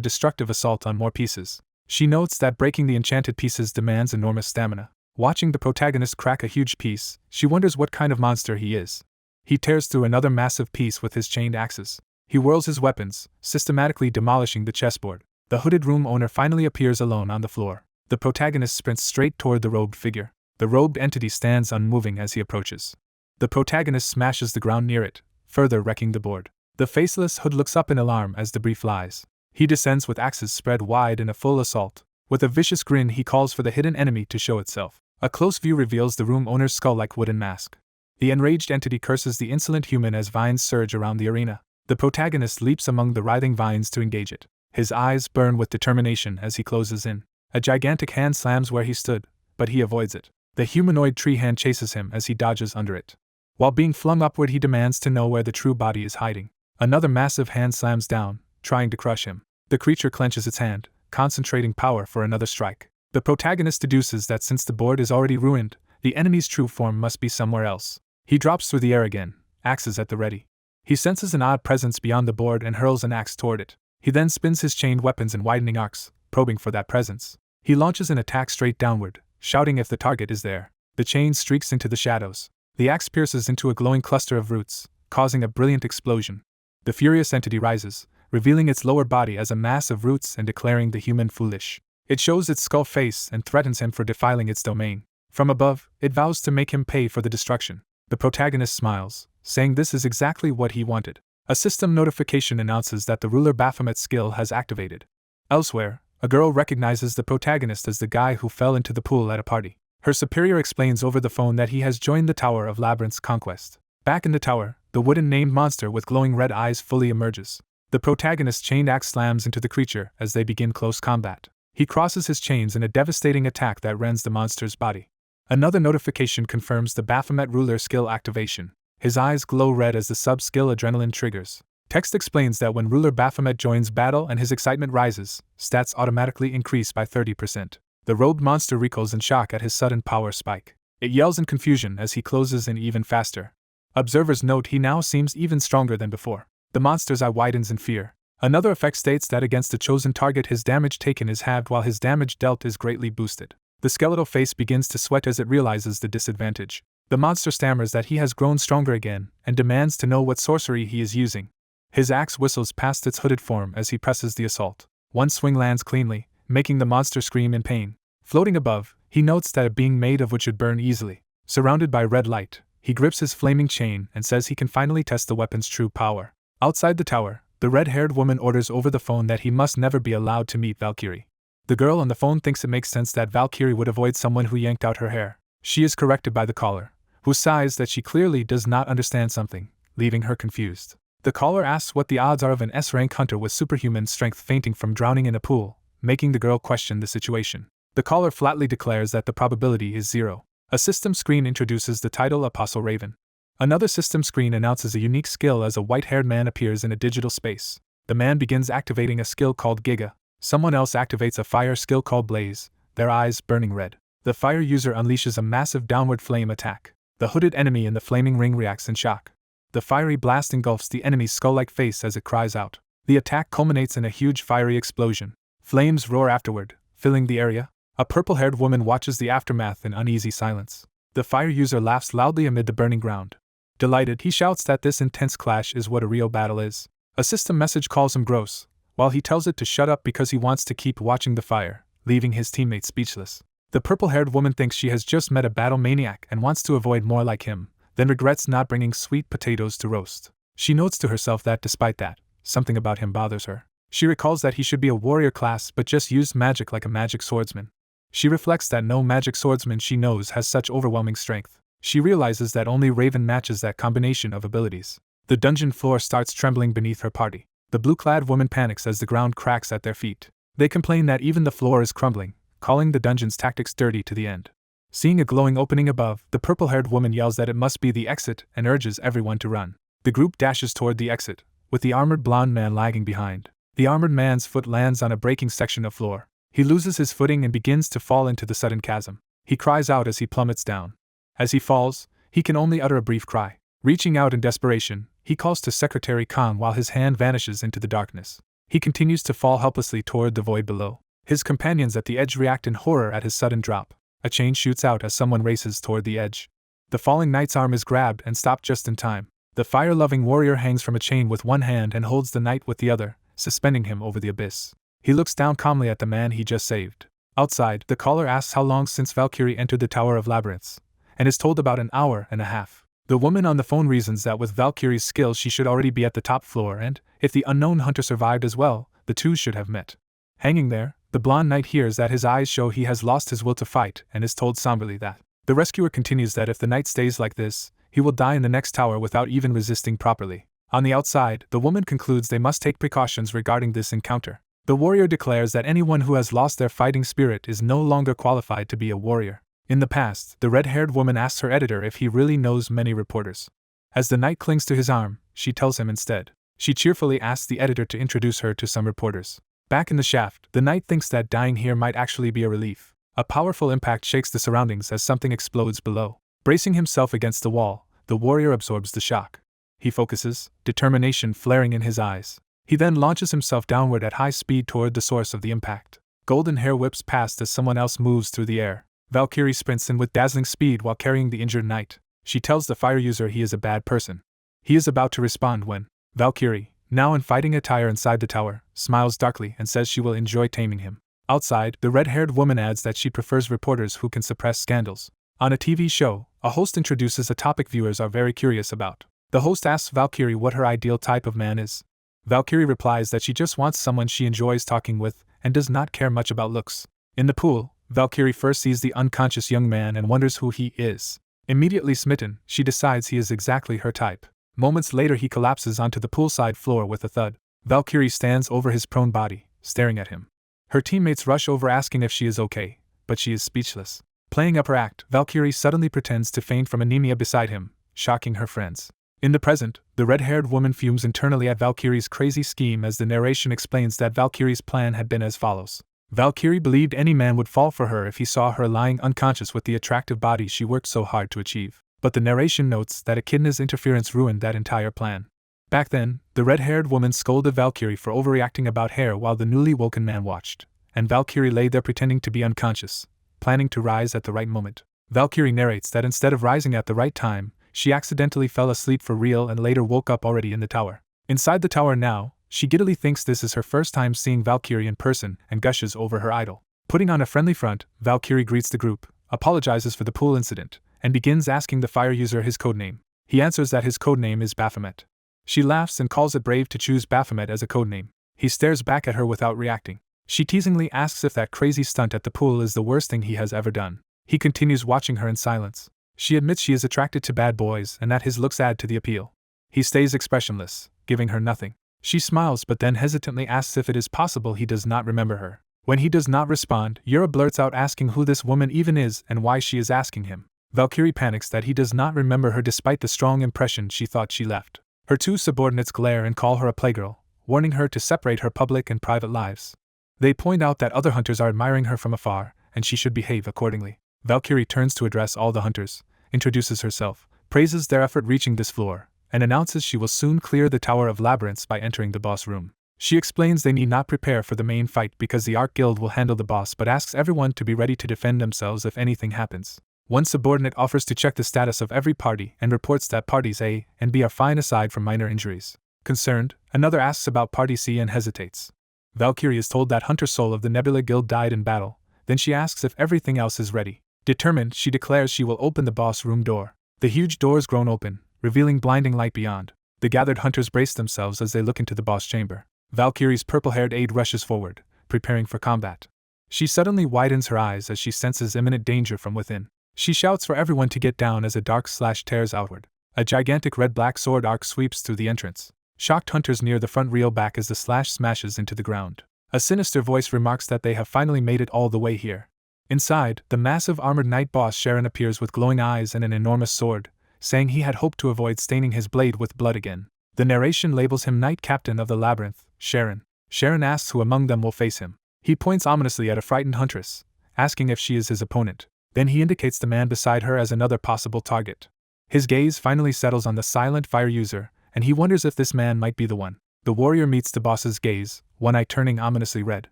destructive assault on more pieces. She notes that breaking the enchanted pieces demands enormous stamina. Watching the protagonist crack a huge piece, she wonders what kind of monster he is. He tears through another massive piece with his chained axes. He whirls his weapons, systematically demolishing the chessboard. The hooded room owner finally appears alone on the floor. The protagonist sprints straight toward the robed figure. The robed entity stands unmoving as he approaches. The protagonist smashes the ground near it, further wrecking the board. The faceless hood looks up in alarm as debris flies. He descends with axes spread wide in a full assault. With a vicious grin, he calls for the hidden enemy to show itself. A close view reveals the room owner's skull-like wooden mask. The enraged entity curses the insolent human as vines surge around the arena. The protagonist leaps among the writhing vines to engage it. His eyes burn with determination as he closes in. A gigantic hand slams where he stood, but he avoids it. The humanoid tree hand chases him as he dodges under it. While being flung upward, he demands to know where the true body is hiding. Another massive hand slams down, trying to crush him. The creature clenches its hand, concentrating power for another strike. The protagonist deduces that since the board is already ruined, the enemy's true form must be somewhere else. He drops through the air again, axes at the ready. He senses an odd presence beyond the board and hurls an axe toward it. He then spins his chained weapons in widening arcs, probing for that presence. He launches an attack straight downward, shouting if the target is there. The chain streaks into the shadows. The axe pierces into a glowing cluster of roots, causing a brilliant explosion. The furious entity rises, revealing its lower body as a mass of roots and declaring the human foolish. It shows its skull face and threatens him for defiling its domain. From above, it vows to make him pay for the destruction. The protagonist smiles, saying this is exactly what he wanted. A system notification announces that the ruler Baphomet's skill has activated. Elsewhere, a girl recognizes the protagonist as the guy who fell into the pool at a party. Her superior explains over the phone that he has joined the Tower of Labyrinth's conquest. Back in the tower, the wooden named monster with glowing red eyes fully emerges. The protagonist's chained axe slams into the creature as they begin close combat. He crosses his chains in a devastating attack that rends the monster's body. Another notification confirms the Baphomet ruler skill activation. His eyes glow red as the sub-skill adrenaline triggers. Text explains that when ruler Baphomet joins battle and his excitement rises, stats automatically increase by 30%. The robed monster recoils in shock at his sudden power spike. It yells in confusion as he closes in even faster. Observers note he now seems even stronger than before. The monster's eye widens in fear. Another effect states that against a chosen target his damage taken is halved while his damage dealt is greatly boosted. The skeletal face begins to sweat as it realizes the disadvantage. The monster stammers that he has grown stronger again and demands to know what sorcery he is using. His axe whistles past its hooded form as he presses the assault. One swing lands cleanly, making the monster scream in pain. Floating above, he notes that a being made of wood should burn easily. Surrounded by red light, he grips his flaming chain and says he can finally test the weapon's true power. Outside the tower, the red-haired woman orders over the phone that he must never be allowed to meet Valkyrie. The girl on the phone thinks it makes sense that Valkyrie would avoid someone who yanked out her hair. She is corrected by the caller, who sighs that she clearly does not understand something, leaving her confused. The caller asks what the odds are of an S-rank hunter with superhuman strength fainting from drowning in a pool, making the girl question the situation. The caller flatly declares that the probability is 0. A system screen introduces the title Apostle Raven. Another system screen announces a unique skill as a white-haired man appears in a digital space. The man begins activating a skill called Giga. Someone else activates a fire skill called Blaze, their eyes burning red. The fire user unleashes a massive downward flame attack. The hooded enemy in the flaming ring reacts in shock. The fiery blast engulfs the enemy's skull-like face as it cries out. The attack culminates in a huge fiery explosion. Flames roar afterward, filling the area. A purple-haired woman watches the aftermath in uneasy silence. The fire user laughs loudly amid the burning ground. Delighted, he shouts that this intense clash is what a real battle is. A system message calls him gross, while he tells it to shut up because he wants to keep watching the fire, leaving his teammates speechless. The purple-haired woman thinks she has just met a battle maniac and wants to avoid more like him, then regrets not bringing sweet potatoes to roast. She notes to herself that despite that, something about him bothers her. She recalls that he should be a warrior class but just used magic like a magic swordsman. She reflects that no magic swordsman she knows has such overwhelming strength. She realizes that only Raven matches that combination of abilities. The dungeon floor starts trembling beneath her party. The blue-clad woman panics as the ground cracks at their feet. They complain that even the floor is crumbling, calling the dungeon's tactics dirty to the end. Seeing a glowing opening above, the purple-haired woman yells that it must be the exit and urges everyone to run. The group dashes toward the exit, with the armored blonde man lagging behind. The armored man's foot lands on a breaking section of floor. He loses his footing and begins to fall into the sudden chasm. He cries out as he plummets down. As he falls, he can only utter a brief cry. Reaching out in desperation, he calls to Secretary Khan while his hand vanishes into the darkness. He continues to fall helplessly toward the void below. His companions at the edge react in horror at his sudden drop. A chain shoots out as someone races toward the edge. The falling knight's arm is grabbed and stopped just in time. The fire-loving warrior hangs from a chain with one hand and holds the knight with the other, suspending him over the abyss. He looks down calmly at the man he just saved. Outside, the caller asks how long since Valkyrie entered the Tower of Labyrinths, and is told about an hour and a half. The woman on the phone reasons that with Valkyrie's skill she should already be at the top floor, and, if the unknown hunter survived as well, the two should have met. Hanging there, the blonde knight hears that his eyes show he has lost his will to fight and is told somberly that. The rescuer continues that if the knight stays like this, he will die in the next tower without even resisting properly. On the outside, the woman concludes they must take precautions regarding this encounter. The warrior declares that anyone who has lost their fighting spirit is no longer qualified to be a warrior. In the past, the red-haired woman asks her editor if he really knows many reporters. As the knight clings to his arm, she tells him instead. She cheerfully asks the editor to introduce her to some reporters. Back in the shaft, the knight thinks that dying here might actually be a relief. A powerful impact shakes the surroundings as something explodes below. Bracing himself against the wall, the warrior absorbs the shock. He focuses, determination flaring in his eyes. He then launches himself downward at high speed toward the source of the impact. Golden hair whips past as someone else moves through the air. Valkyrie sprints in with dazzling speed while carrying the injured knight. She tells the fire user he is a bad person. He is about to respond when Valkyrie, now in fighting attire inside the tower, smiles darkly and says she will enjoy taming him. Outside, the red-haired woman adds that she prefers reporters who can suppress scandals. On a TV show, a host introduces a topic viewers are very curious about. The host asks Valkyrie what her ideal type of man is. Valkyrie replies that she just wants someone she enjoys talking with and does not care much about looks. In the pool, Valkyrie first sees the unconscious young man and wonders who he is. Immediately smitten, she decides he is exactly her type. Moments later he collapses onto the poolside floor with a thud. Valkyrie stands over his prone body, staring at him. Her teammates rush over asking if she is okay, but she is speechless. Playing up her act, Valkyrie suddenly pretends to faint from anemia beside him, shocking her friends. In the present, the red-haired woman fumes internally at Valkyrie's crazy scheme as the narration explains that Valkyrie's plan had been as follows. Valkyrie believed any man would fall for her if he saw her lying unconscious with the attractive body she worked so hard to achieve. But the narration notes that Echidna's interference ruined that entire plan. Back then, the red-haired woman scolded Valkyrie for overreacting about hair while the newly woken man watched, and Valkyrie lay there pretending to be unconscious, planning to rise at the right moment. Valkyrie narrates that instead of rising at the right time, she accidentally fell asleep for real and later woke up already in the tower. Inside the tower now, she giddily thinks this is her first time seeing Valkyrie in person and gushes over her idol. Putting on a friendly front, Valkyrie greets the group, apologizes for the pool incident, and begins asking the fire user his codename. He answers that his codename is Baphomet. She laughs and calls it brave to choose Baphomet as a codename. He stares back at her without reacting. She teasingly asks if that crazy stunt at the pool is the worst thing he has ever done. He continues watching her in silence. She admits she is attracted to bad boys and that his looks add to the appeal. He stays expressionless, giving her nothing. She smiles but then hesitantly asks if it is possible he does not remember her. When he does not respond, Yura blurts out asking who this woman even is and why she is asking him. Valkyrie panics that he does not remember her despite the strong impression she thought she left. Her two subordinates glare and call her a playgirl, warning her to separate her public and private lives. They point out that other hunters are admiring her from afar, and she should behave accordingly. Valkyrie turns to address all the hunters, introduces herself, praises their effort reaching this floor, and announces she will soon clear the Tower of Labyrinths by entering the boss room. She explains they need not prepare for the main fight because the Ark Guild will handle the boss but asks everyone to be ready to defend themselves if anything happens. One subordinate offers to check the status of every party and reports that parties A and B are fine aside from minor injuries. Concerned, another asks about party C and hesitates. Valkyrie is told that Hunter Soul of the Nebula Guild died in battle, then she asks if everything else is ready. Determined, she declares she will open the boss room door. The huge doors groan open, revealing blinding light beyond. The gathered hunters brace themselves as they look into the boss chamber. Valkyrie's purple-haired aide rushes forward, preparing for combat. She suddenly widens her eyes as she senses imminent danger from within. She shouts for everyone to get down as a dark slash tears outward. A gigantic red-black sword arc sweeps through the entrance. Shocked hunters near the front reel back as the slash smashes into the ground. A sinister voice remarks that they have finally made it all the way here. Inside, the massive armored knight boss Sharon appears with glowing eyes and an enormous sword, saying he had hoped to avoid staining his blade with blood again. The narration labels him Knight Captain of the Labyrinth, Sharon. Sharon asks who among them will face him. He points ominously at a frightened huntress, asking if she is his opponent. Then he indicates the man beside her as another possible target. His gaze finally settles on the silent fire user, and he wonders if this man might be the one. The warrior meets the boss's gaze, one eye turning ominously red.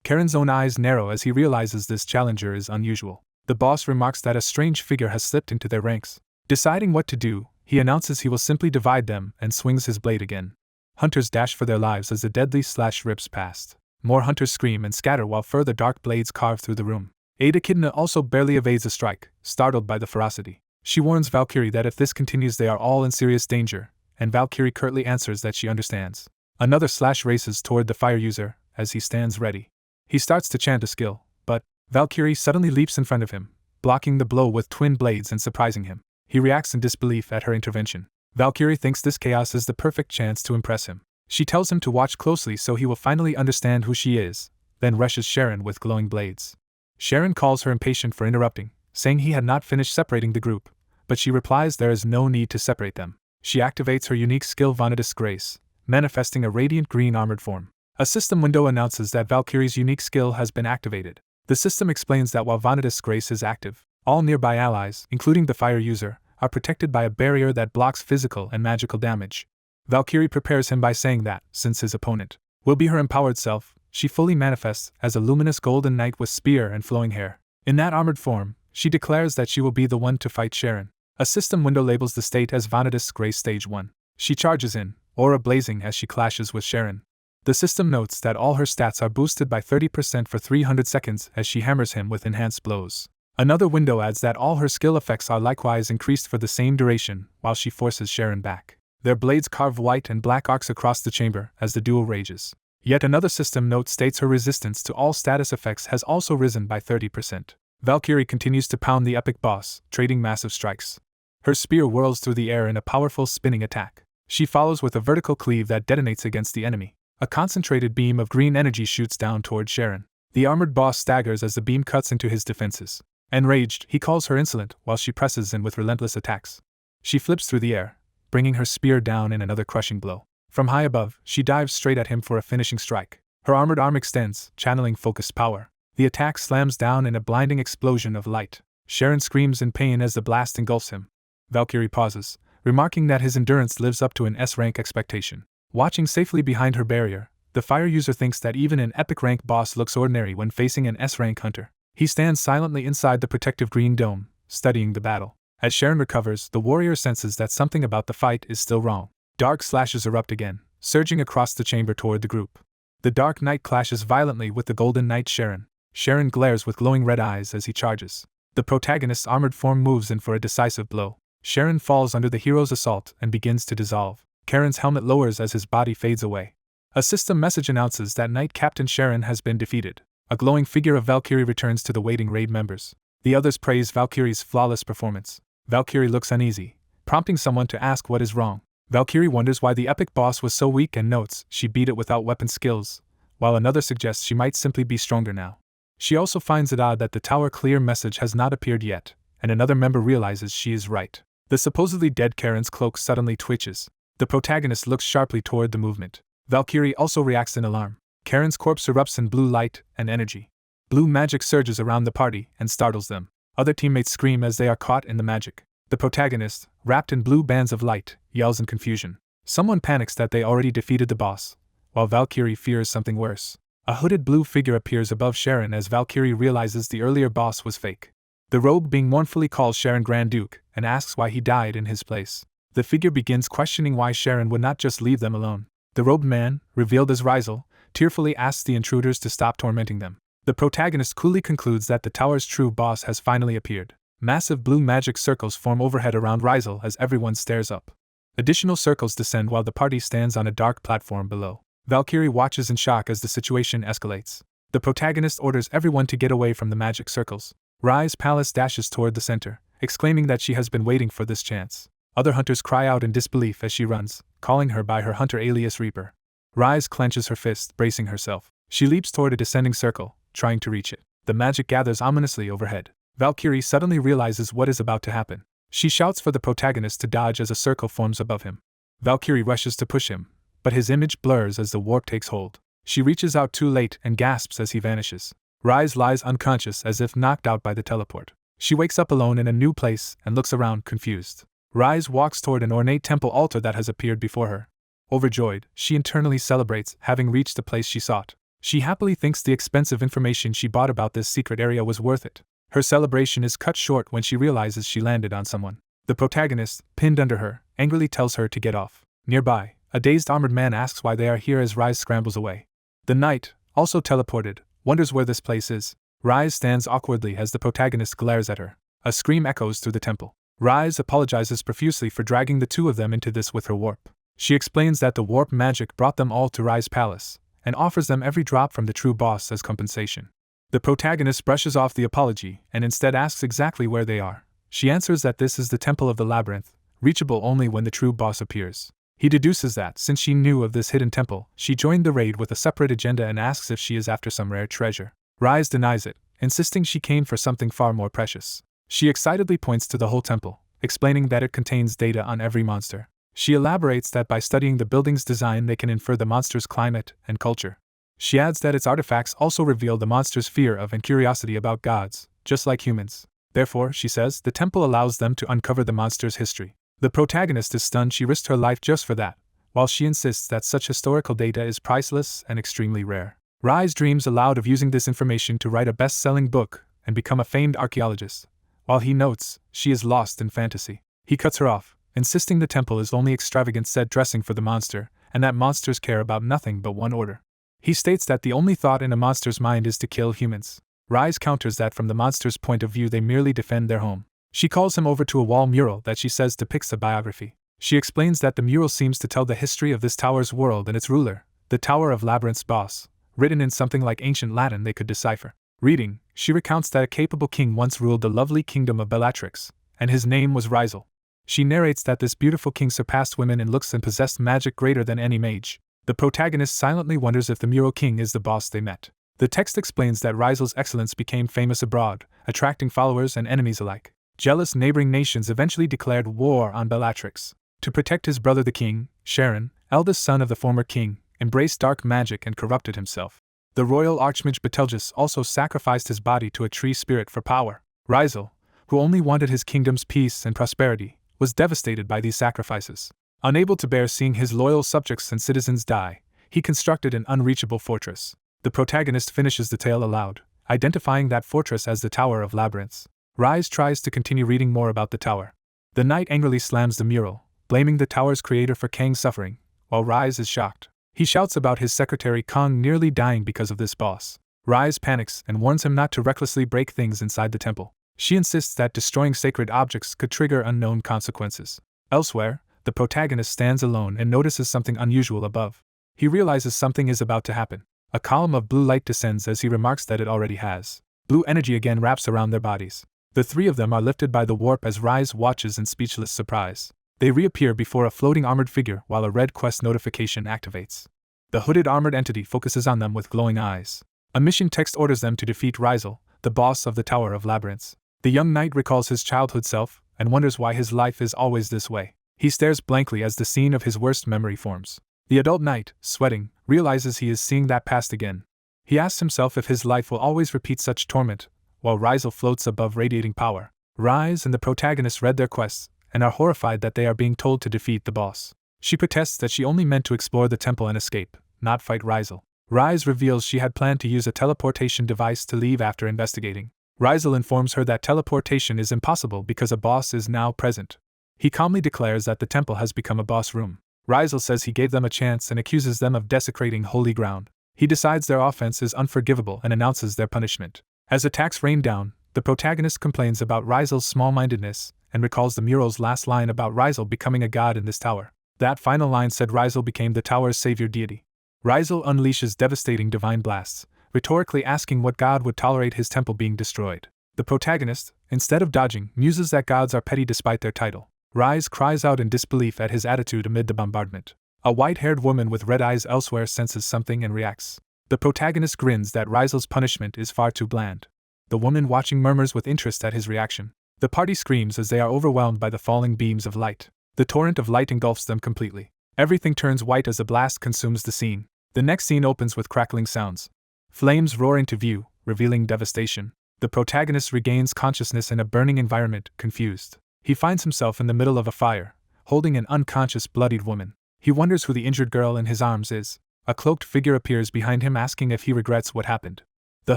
Karen's own eyes narrow as he realizes this challenger is unusual. The boss remarks that a strange figure has slipped into their ranks. Deciding what to do, he announces he will simply divide them and swings his blade again. Hunters dash for their lives as the deadly slash rips past. More hunters scream and scatter while further dark blades carve through the room. Ada Kidna also barely evades a strike, startled by the ferocity. She warns Valkyrie that if this continues they are all in serious danger, and Valkyrie curtly answers that she understands. Another slash races toward the fire user, as he stands ready. He starts to chant a skill, but Valkyrie suddenly leaps in front of him, blocking the blow with twin blades and surprising him. He reacts in disbelief at her intervention. Valkyrie thinks this chaos is the perfect chance to impress him. She tells him to watch closely so he will finally understand who she is, then rushes Sharon with glowing blades. Sharon calls her impatient for interrupting, saying he had not finished separating the group, but she replies there is no need to separate them. She activates her unique skill Vanadis Grace, manifesting a radiant green armored form. A system window announces that Valkyrie's unique skill has been activated. The system explains that while Vanadis Grace is active, all nearby allies, including the fire user, are protected by a barrier that blocks physical and magical damage. Valkyrie prepares him by saying that, since his opponent will be her empowered self, she fully manifests as a luminous golden knight with spear and flowing hair. In that armored form, she declares that she will be the one to fight Sharon. A system window labels the state as Vanadis Grace Stage 1. She charges in, aura blazing as she clashes with Sharon. The system notes that all her stats are boosted by 30% for 300 seconds as she hammers him with enhanced blows. Another window adds that all her skill effects are likewise increased for the same duration while she forces Sharon back. Their blades carve white and black arcs across the chamber as the duel rages. Yet another system note states her resistance to all status effects has also risen by 30%. Valkyrie continues to pound the epic boss, trading massive strikes. Her spear whirls through the air in a powerful spinning attack. She follows with a vertical cleave that detonates against the enemy. A concentrated beam of green energy shoots down toward Sharon. The armored boss staggers as the beam cuts into his defenses. Enraged, he calls her insolent while she presses in with relentless attacks. She flips through the air, bringing her spear down in another crushing blow. From high above, she dives straight at him for a finishing strike. Her armored arm extends, channeling focused power. The attack slams down in a blinding explosion of light. Sharon screams in pain as the blast engulfs him. Valkyrie pauses, remarking that his endurance lives up to an S-rank expectation. Watching safely behind her barrier, the fire user thinks that even an epic rank boss looks ordinary when facing an S-rank hunter. He stands silently inside the protective green dome, studying the battle. As Sharon recovers, the warrior senses that something about the fight is still wrong. Dark slashes erupt again, surging across the chamber toward the group. The Dark Knight clashes violently with the Golden Knight Sharon. Sharon glares with glowing red eyes as he charges. The protagonist's armored form moves in for a decisive blow. Sharon falls under the hero's assault and begins to dissolve. Karen's helmet lowers as his body fades away. A system message announces that Knight Captain Sharon has been defeated. A glowing figure of Valkyrie returns to the waiting raid members. The others praise Valkyrie's flawless performance. Valkyrie looks uneasy, prompting someone to ask what is wrong. Valkyrie wonders why the epic boss was so weak and notes she beat it without weapon skills, while another suggests she might simply be stronger now. She also finds it odd that the Tower Clear message has not appeared yet, and another member realizes she is right. The supposedly dead Karen's cloak suddenly twitches. The protagonist looks sharply toward the movement. Valkyrie also reacts in alarm. Karen's corpse erupts in blue light and energy. Blue magic surges around the party and startles them. Other teammates scream as they are caught in the magic. The protagonist, wrapped in blue bands of light, yells in confusion. Someone panics that they already defeated the boss, while Valkyrie fears something worse. A hooded blue figure appears above Sharon as Valkyrie realizes the earlier boss was fake. The rogue being mournfully calls Sharon Grand Duke and asks why he died in his place. The figure begins questioning why Sharon would not just leave them alone. The robed man, revealed as Rizal, tearfully asks the intruders to stop tormenting them. The protagonist coolly concludes that the tower's true boss has finally appeared. Massive blue magic circles form overhead around Rizal as everyone stares up. Additional circles descend while the party stands on a dark platform below. Valkyrie watches in shock as the situation escalates. The protagonist orders everyone to get away from the magic circles. Rise Palace dashes toward the center, exclaiming that she has been waiting for this chance. Other hunters cry out in disbelief as she runs, calling her by her hunter alias Reaper. Rise clenches her fist, bracing herself. She leaps toward a descending circle, trying to reach it. The magic gathers ominously overhead. Valkyrie suddenly realizes what is about to happen. She shouts for the protagonist to dodge as a circle forms above him. Valkyrie rushes to push him, but his image blurs as the warp takes hold. She reaches out too late and gasps as he vanishes. Rise lies unconscious as if knocked out by the teleport. She wakes up alone in a new place and looks around confused. Rise walks toward an ornate temple altar that has appeared before her. Overjoyed, she internally celebrates having reached the place she sought. She happily thinks the expensive information she bought about this secret area was worth it. Her celebration is cut short when she realizes she landed on someone. The protagonist, pinned under her, angrily tells her to get off. Nearby, a dazed armored man asks why they are here as Rise scrambles away. The knight, also teleported, wonders where this place is. Rise stands awkwardly as the protagonist glares at her. A scream echoes through the temple. Rise apologizes profusely for dragging the two of them into this with her warp. She explains that the warp magic brought them all to Rise Palace, and offers them every drop from the true boss as compensation. The protagonist brushes off the apology and instead asks exactly where they are. She answers that this is the Temple of the Labyrinth, reachable only when the true boss appears. He deduces that, since she knew of this hidden temple, she joined the raid with a separate agenda and asks if she is after some rare treasure. Rise denies it, insisting she came for something far more precious. She excitedly points to the whole temple, explaining that it contains data on every monster. She elaborates that by studying the building's design they can infer the monster's climate and culture. She adds that its artifacts also reveal the monster's fear of and curiosity about gods, just like humans. Therefore, she says, the temple allows them to uncover the monster's history. The protagonist is stunned she risked her life just for that, while she insists that such historical data is priceless and extremely rare. Rise dreams aloud of using this information to write a best-selling book and become a famed archaeologist, while he notes she is lost in fantasy. He cuts her off, insisting the temple is only extravagant set dressing for the monster, and that monsters care about nothing but one order. He states that the only thought in a monster's mind is to kill humans. Rise counters that from the monster's point of view they merely defend their home. She calls him over to a wall mural that she says depicts a biography. She explains that the mural seems to tell the history of this tower's world and its ruler, the Tower of Labyrinth's boss, written in something like ancient Latin they could decipher. Reading, she recounts that a capable king once ruled the lovely kingdom of Bellatrix, and his name was Rizal. She narrates that this beautiful king surpassed women in looks and possessed magic greater than any mage. The protagonist silently wonders if the mural king is the boss they met. The text explains that Rizal's excellence became famous abroad, attracting followers and enemies alike. Jealous neighboring nations eventually declared war on Bellatrix. To protect his brother the king, Sharon, eldest son of the former king, embraced dark magic and corrupted himself. The royal archmage Betelgeuse also sacrificed his body to a tree spirit for power. Rizal, who only wanted his kingdom's peace and prosperity, was devastated by these sacrifices. Unable to bear seeing his loyal subjects and citizens die, he constructed an unreachable fortress. The protagonist finishes the tale aloud, identifying that fortress as the Tower of Labyrinths. Rise tries to continue reading more about the tower. The knight angrily slams the mural, blaming the tower's creator for Kang's suffering, while Rise is shocked. He shouts about his secretary Kang nearly dying because of this boss. Rise panics and warns him not to recklessly break things inside the temple. She insists that destroying sacred objects could trigger unknown consequences. Elsewhere, the protagonist stands alone and notices something unusual above. He realizes something is about to happen. A column of blue light descends as he remarks that it already has. Blue energy again wraps around their bodies. The three of them are lifted by the warp as Rise watches in speechless surprise. They reappear before a floating armored figure while a red quest notification activates. The hooded armored entity focuses on them with glowing eyes. A mission text orders them to defeat Rizal, the boss of the Tower of Labyrinths. The young knight recalls his childhood self and wonders why his life is always this way. He stares blankly as the scene of his worst memory forms. The adult knight, sweating, realizes he is seeing that past again. He asks himself if his life will always repeat such torment, while Rizal floats above radiating power. Rise and the protagonist read their quests, and are horrified that they are being told to defeat the boss. She protests that she only meant to explore the temple and escape, not fight Rizal. Rise reveals she had planned to use a teleportation device to leave after investigating. Rizal informs her that teleportation is impossible because a boss is now present. He calmly declares that the temple has become a boss room. Rizal says he gave them a chance and accuses them of desecrating holy ground. He decides their offense is unforgivable and announces their punishment. As attacks rain down, the protagonist complains about Rizal's small-mindedness and recalls the mural's last line about Rizal becoming a god in this tower. That final line said Rizal became the tower's savior deity. Rizal unleashes devastating divine blasts, rhetorically asking what god would tolerate his temple being destroyed. The protagonist, instead of dodging, muses that gods are petty despite their title. Rise cries out in disbelief at his attitude amid the bombardment. A white-haired woman with red eyes elsewhere senses something and reacts. The protagonist grins that Rizal's punishment is far too bland. The woman watching murmurs with interest at his reaction. The party screams as they are overwhelmed by the falling beams of light. The torrent of light engulfs them completely. Everything turns white as a blast consumes the scene. The next scene opens with crackling sounds. Flames roar into view, revealing devastation. The protagonist regains consciousness in a burning environment, confused. He finds himself in the middle of a fire, holding an unconscious, bloodied woman. He wonders who the injured girl in his arms is. A cloaked figure appears behind him asking if he regrets what happened. The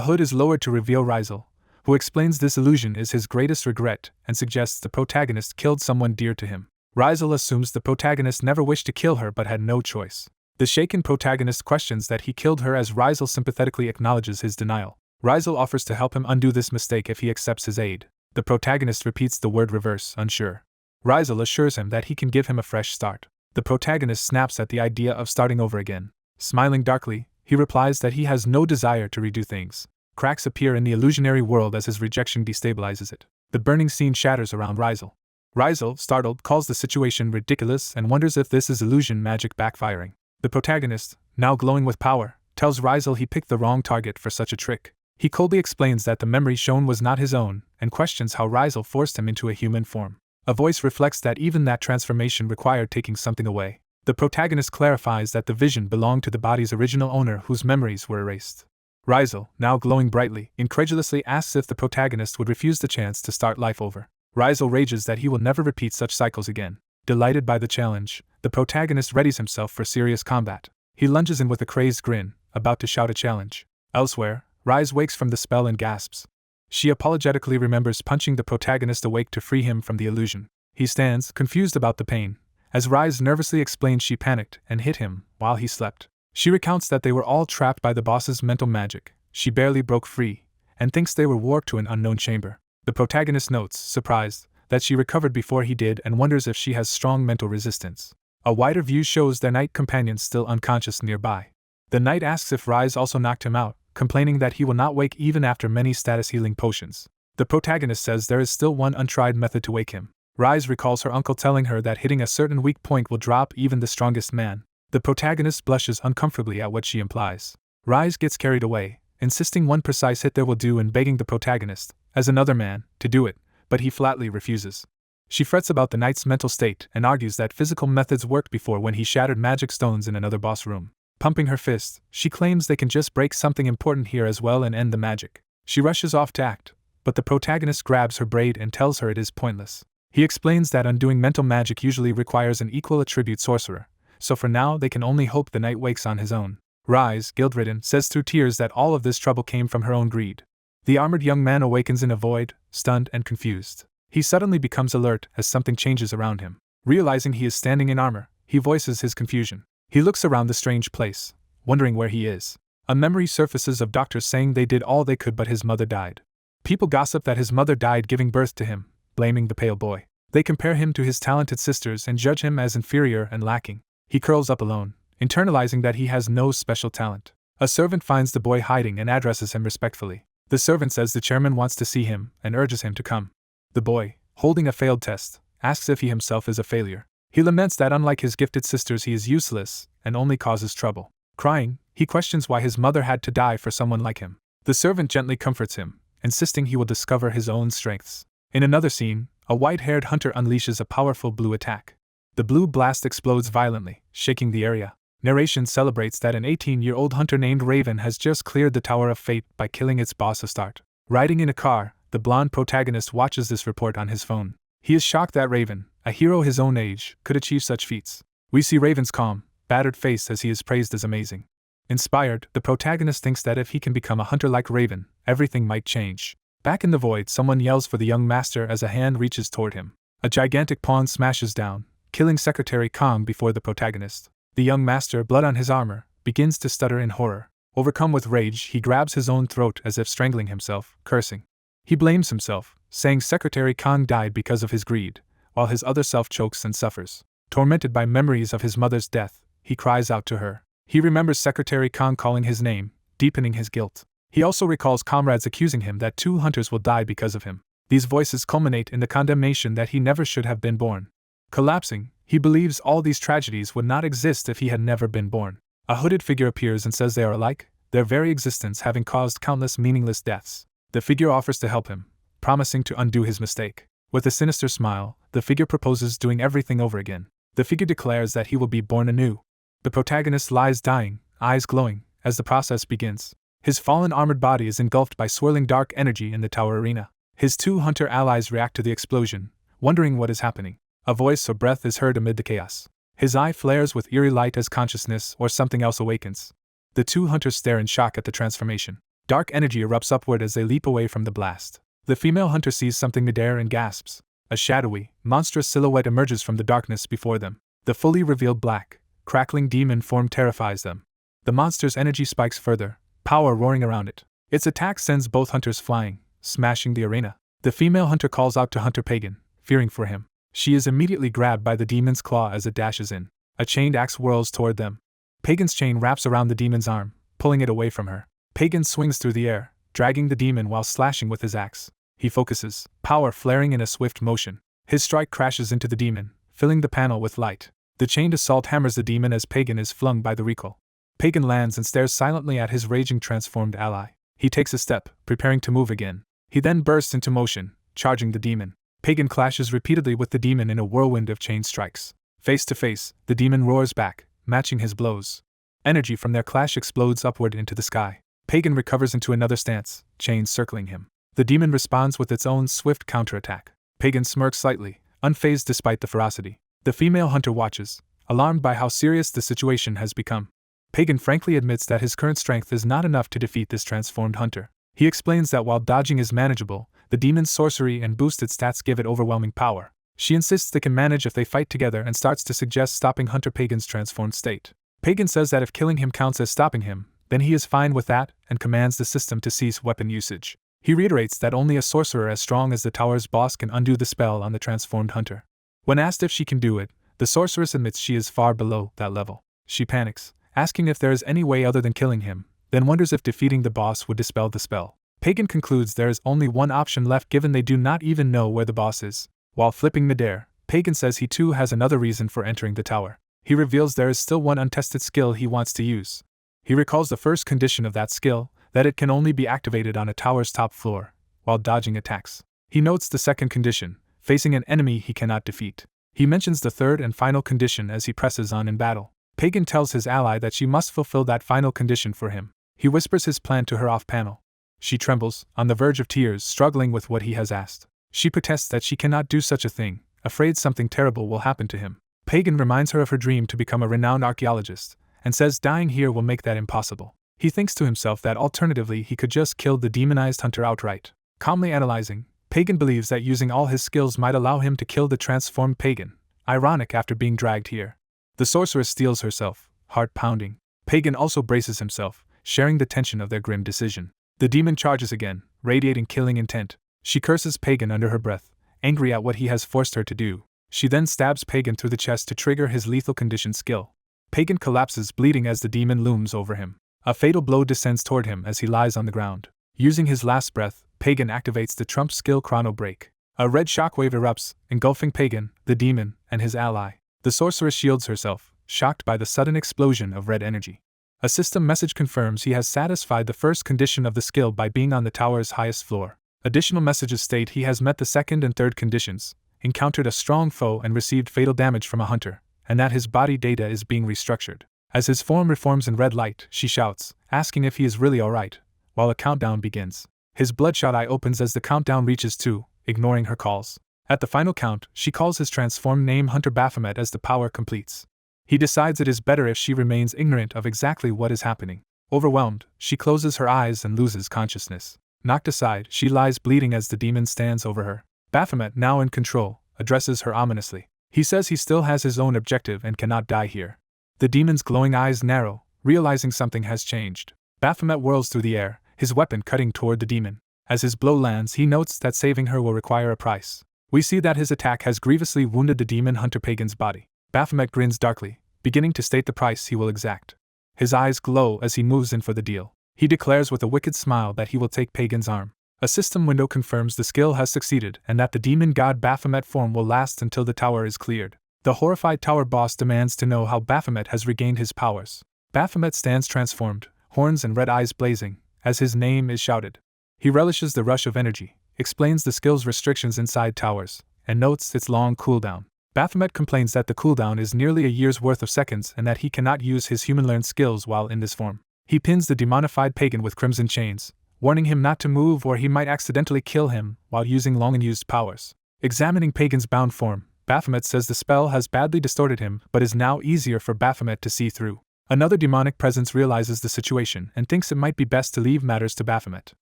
hood is lowered to reveal Rizel, who explains this illusion is his greatest regret and suggests the protagonist killed someone dear to him. Rizel assumes the protagonist never wished to kill her but had no choice. The shaken protagonist questions that he killed her as Rizel sympathetically acknowledges his denial. Rizel offers to help him undo this mistake if he accepts his aid. The protagonist repeats the word reverse, unsure. Rizel assures him that he can give him a fresh start. The protagonist snaps at the idea of starting over again. Smiling darkly, he replies that he has no desire to redo things. Cracks appear in the illusionary world as his rejection destabilizes it. The burning scene shatters around Rizel. Rizel, startled, calls the situation ridiculous and wonders if this is illusion magic backfiring. The protagonist, now glowing with power, tells Rizel he picked the wrong target for such a trick. He coldly explains that the memory shown was not his own, and questions how Rizel forced him into a human form. A voice reflects that even that transformation required taking something away. The protagonist clarifies that the vision belonged to the body's original owner whose memories were erased. Rizel, now glowing brightly, incredulously asks if the protagonist would refuse the chance to start life over. Rizel rages that he will never repeat such cycles again. Delighted by the challenge, the protagonist readies himself for serious combat. He lunges in with a crazed grin, about to shout a challenge. Elsewhere, Rize wakes from the spell and gasps. She apologetically remembers punching the protagonist awake to free him from the illusion. He stands, confused about the pain, as Rize nervously explains she panicked and hit him while he slept. She recounts that they were all trapped by the boss's mental magic. She barely broke free, and thinks they were warped to an unknown chamber. The protagonist notes, surprised, that she recovered before he did and wonders if she has strong mental resistance. A wider view shows their knight companion still unconscious nearby. The knight asks if Rize also knocked him out, complaining that he will not wake even after many status-healing potions. The protagonist says there is still one untried method to wake him. Rize recalls her uncle telling her that hitting a certain weak point will drop even the strongest man. The protagonist blushes uncomfortably at what she implies. Rize gets carried away, insisting one precise hit there will do and begging the protagonist, as another man, to do it, but he flatly refuses. She frets about the knight's mental state and argues that physical methods worked before when he shattered magic stones in another boss room. Pumping her fist, she claims they can just break something important here as well and end the magic. She rushes off to act, but the protagonist grabs her braid and tells her it is pointless. He explains that undoing mental magic usually requires an equal attribute sorcerer, so for now they can only hope the knight wakes on his own. Rize, guilt-ridden, says through tears that all of this trouble came from her own greed. The armored young man awakens in a void, stunned and confused. He suddenly becomes alert as something changes around him. Realizing he is standing in armor, he voices his confusion. He looks around the strange place, wondering where he is. A memory surfaces of doctors saying they did all they could but his mother died. People gossip that his mother died giving birth to him, blaming the pale boy. They compare him to his talented sisters and judge him as inferior and lacking. He curls up alone, internalizing that he has no special talent. A servant finds the boy hiding and addresses him respectfully. The servant says the chairman wants to see him and urges him to come. The boy, holding a failed test, asks if he himself is a failure. He laments that unlike his gifted sisters he is useless and only causes trouble. Crying, he questions why his mother had to die for someone like him. The servant gently comforts him, insisting he will discover his own strengths. In another scene, a white-haired hunter unleashes a powerful blue attack. The blue blast explodes violently, shaking the area. Narration celebrates that an 18-year-old hunter named Raven has just cleared the Tower of Fate by killing its boss Astarte. Riding in a car, the blonde protagonist watches this report on his phone. He is shocked that Raven, a hero his own age, could achieve such feats. We see Raven's calm, battered face as he is praised as amazing. Inspired, the protagonist thinks that if he can become a hunter like Raven, everything might change. Back in the void, someone yells for the young master as a hand reaches toward him. A gigantic pawn smashes down, killing Secretary Kong before the protagonist. The young master, blood on his armor, begins to stutter in horror. Overcome with rage, he grabs his own throat as if strangling himself, cursing. He blames himself, saying Secretary Kong died because of his greed, while his other self chokes and suffers. Tormented by memories of his mother's death, he cries out to her. He remembers Secretary Kong calling his name, deepening his guilt. He also recalls comrades accusing him that 2 hunters will die because of him. These voices culminate in the condemnation that he never should have been born. Collapsing, he believes all these tragedies would not exist if he had never been born. A hooded figure appears and says they are alike, their very existence having caused countless meaningless deaths. The figure offers to help him, promising to undo his mistake. With a sinister smile, the figure proposes doing everything over again. The figure declares that he will be born anew. The protagonist lies dying, eyes glowing, as the process begins. His fallen armored body is engulfed by swirling dark energy in the tower arena. His two hunter allies react to the explosion, wondering what is happening. A voice or breath is heard amid the chaos. His eye flares with eerie light as consciousness or something else awakens. The two hunters stare in shock at the transformation. Dark energy erupts upward as they leap away from the blast. The female hunter sees something midair and gasps. A shadowy, monstrous silhouette emerges from the darkness before them. The fully revealed black, crackling demon form terrifies them. The monster's energy spikes further, power roaring around it. Its attack sends both hunters flying, smashing the arena. The female hunter calls out to Hunter Pagan, fearing for him. She is immediately grabbed by the demon's claw as it dashes in. A chained axe whirls toward them. Pagan's chain wraps around the demon's arm, pulling it away from her. Pagan swings through the air, dragging the demon while slashing with his axe. He focuses, power flaring in a swift motion. His strike crashes into the demon, filling the panel with light. The chained assault hammers the demon as Pagan is flung by the recoil. Pagan lands and stares silently at his raging transformed ally. He takes a step, preparing to move again. He then bursts into motion, charging the demon. Pagan clashes repeatedly with the demon in a whirlwind of chain strikes. Face to face, the demon roars back, matching his blows. Energy from their clash explodes upward into the sky. Pagan recovers into another stance, chains circling him. The demon responds with its own swift counterattack. Pagan smirks slightly, unfazed despite the ferocity. The female hunter watches, alarmed by how serious the situation has become. Pagan frankly admits that his current strength is not enough to defeat this transformed hunter. He explains that while dodging is manageable, the demon's sorcery and boosted stats give it overwhelming power. She insists they can manage if they fight together and starts to suggest stopping Hunter Pagan's transformed state. Pagan says that if killing him counts as stopping him, then he is fine with that and commands the system to cease weapon usage. He reiterates that only a sorcerer as strong as the tower's boss can undo the spell on the transformed hunter. When asked if she can do it, the sorceress admits she is far below that level. She panics, asking if there is any way other than killing him, then wonders if defeating the boss would dispel the spell. Pagan concludes there is only one option left given they do not even know where the boss is. While flipping midair, Pagan says he too has another reason for entering the tower. He reveals there is still one untested skill he wants to use. He recalls the first condition of that skill, that it can only be activated on a tower's top floor, while dodging attacks. He notes the second condition, facing an enemy he cannot defeat. He mentions the third and final condition as he presses on in battle. Pagan tells his ally that she must fulfill that final condition for him. He whispers his plan to her off-panel. She trembles, on the verge of tears, struggling with what he has asked. She protests that she cannot do such a thing, afraid something terrible will happen to him. Pagan reminds her of her dream to become a renowned archaeologist, and says dying here will make that impossible. He thinks to himself that alternatively he could just kill the demonized hunter outright. Calmly analyzing, Pagan believes that using all his skills might allow him to kill the transformed Pagan. Ironic after being dragged here. The sorceress steels herself, heart pounding. Pagan also braces himself, sharing the tension of their grim decision. The demon charges again, radiating killing intent. She curses Pagan under her breath, angry at what he has forced her to do. She then stabs Pagan through the chest to trigger his lethal condition skill. Pagan collapses bleeding as the demon looms over him. A fatal blow descends toward him as he lies on the ground. Using his last breath, Pagan activates the trump skill Chrono Break. A red shockwave erupts, engulfing Pagan, the demon, and his ally. The sorceress shields herself, shocked by the sudden explosion of red energy. A system message confirms he has satisfied the first condition of the skill by being on the tower's highest floor. Additional messages state he has met the second and third conditions, encountered a strong foe and received fatal damage from a hunter, and that his body data is being restructured. As his form reforms in red light, she shouts, asking if he is really alright, while a countdown begins. His bloodshot eye opens as the countdown reaches 2, ignoring her calls. At the final count, she calls his transformed name Hunter Baphomet as the power completes. He decides it is better if she remains ignorant of exactly what is happening. Overwhelmed, she closes her eyes and loses consciousness. Knocked aside, she lies bleeding as the demon stands over her. Baphomet, now in control, addresses her ominously. He says he still has his own objective and cannot die here. The demon's glowing eyes narrow, realizing something has changed. Baphomet whirls through the air, his weapon cutting toward the demon. As his blow lands, he notes that saving her will require a price. We see that his attack has grievously wounded the demon Hunter Pagan's body. Baphomet grins darkly, beginning to state the price he will exact. His eyes glow as he moves in for the deal. He declares with a wicked smile that he will take Pagan's arm. A system window confirms the skill has succeeded and that the demon god Baphomet form will last until the tower is cleared. The horrified tower boss demands to know how Baphomet has regained his powers. Baphomet stands transformed, horns and red eyes blazing, as his name is shouted. He relishes the rush of energy, explains the skill's restrictions inside towers, and notes its long cooldown. Baphomet complains that the cooldown is nearly a year's worth of seconds and that he cannot use his human-learned skills while in this form. He pins the demonified pagan with crimson chains, warning him not to move or he might accidentally kill him while using long-unused powers. Examining Pagan's bound form, Baphomet says the spell has badly distorted him but is now easier for Baphomet to see through. Another demonic presence realizes the situation and thinks it might be best to leave matters to Baphomet.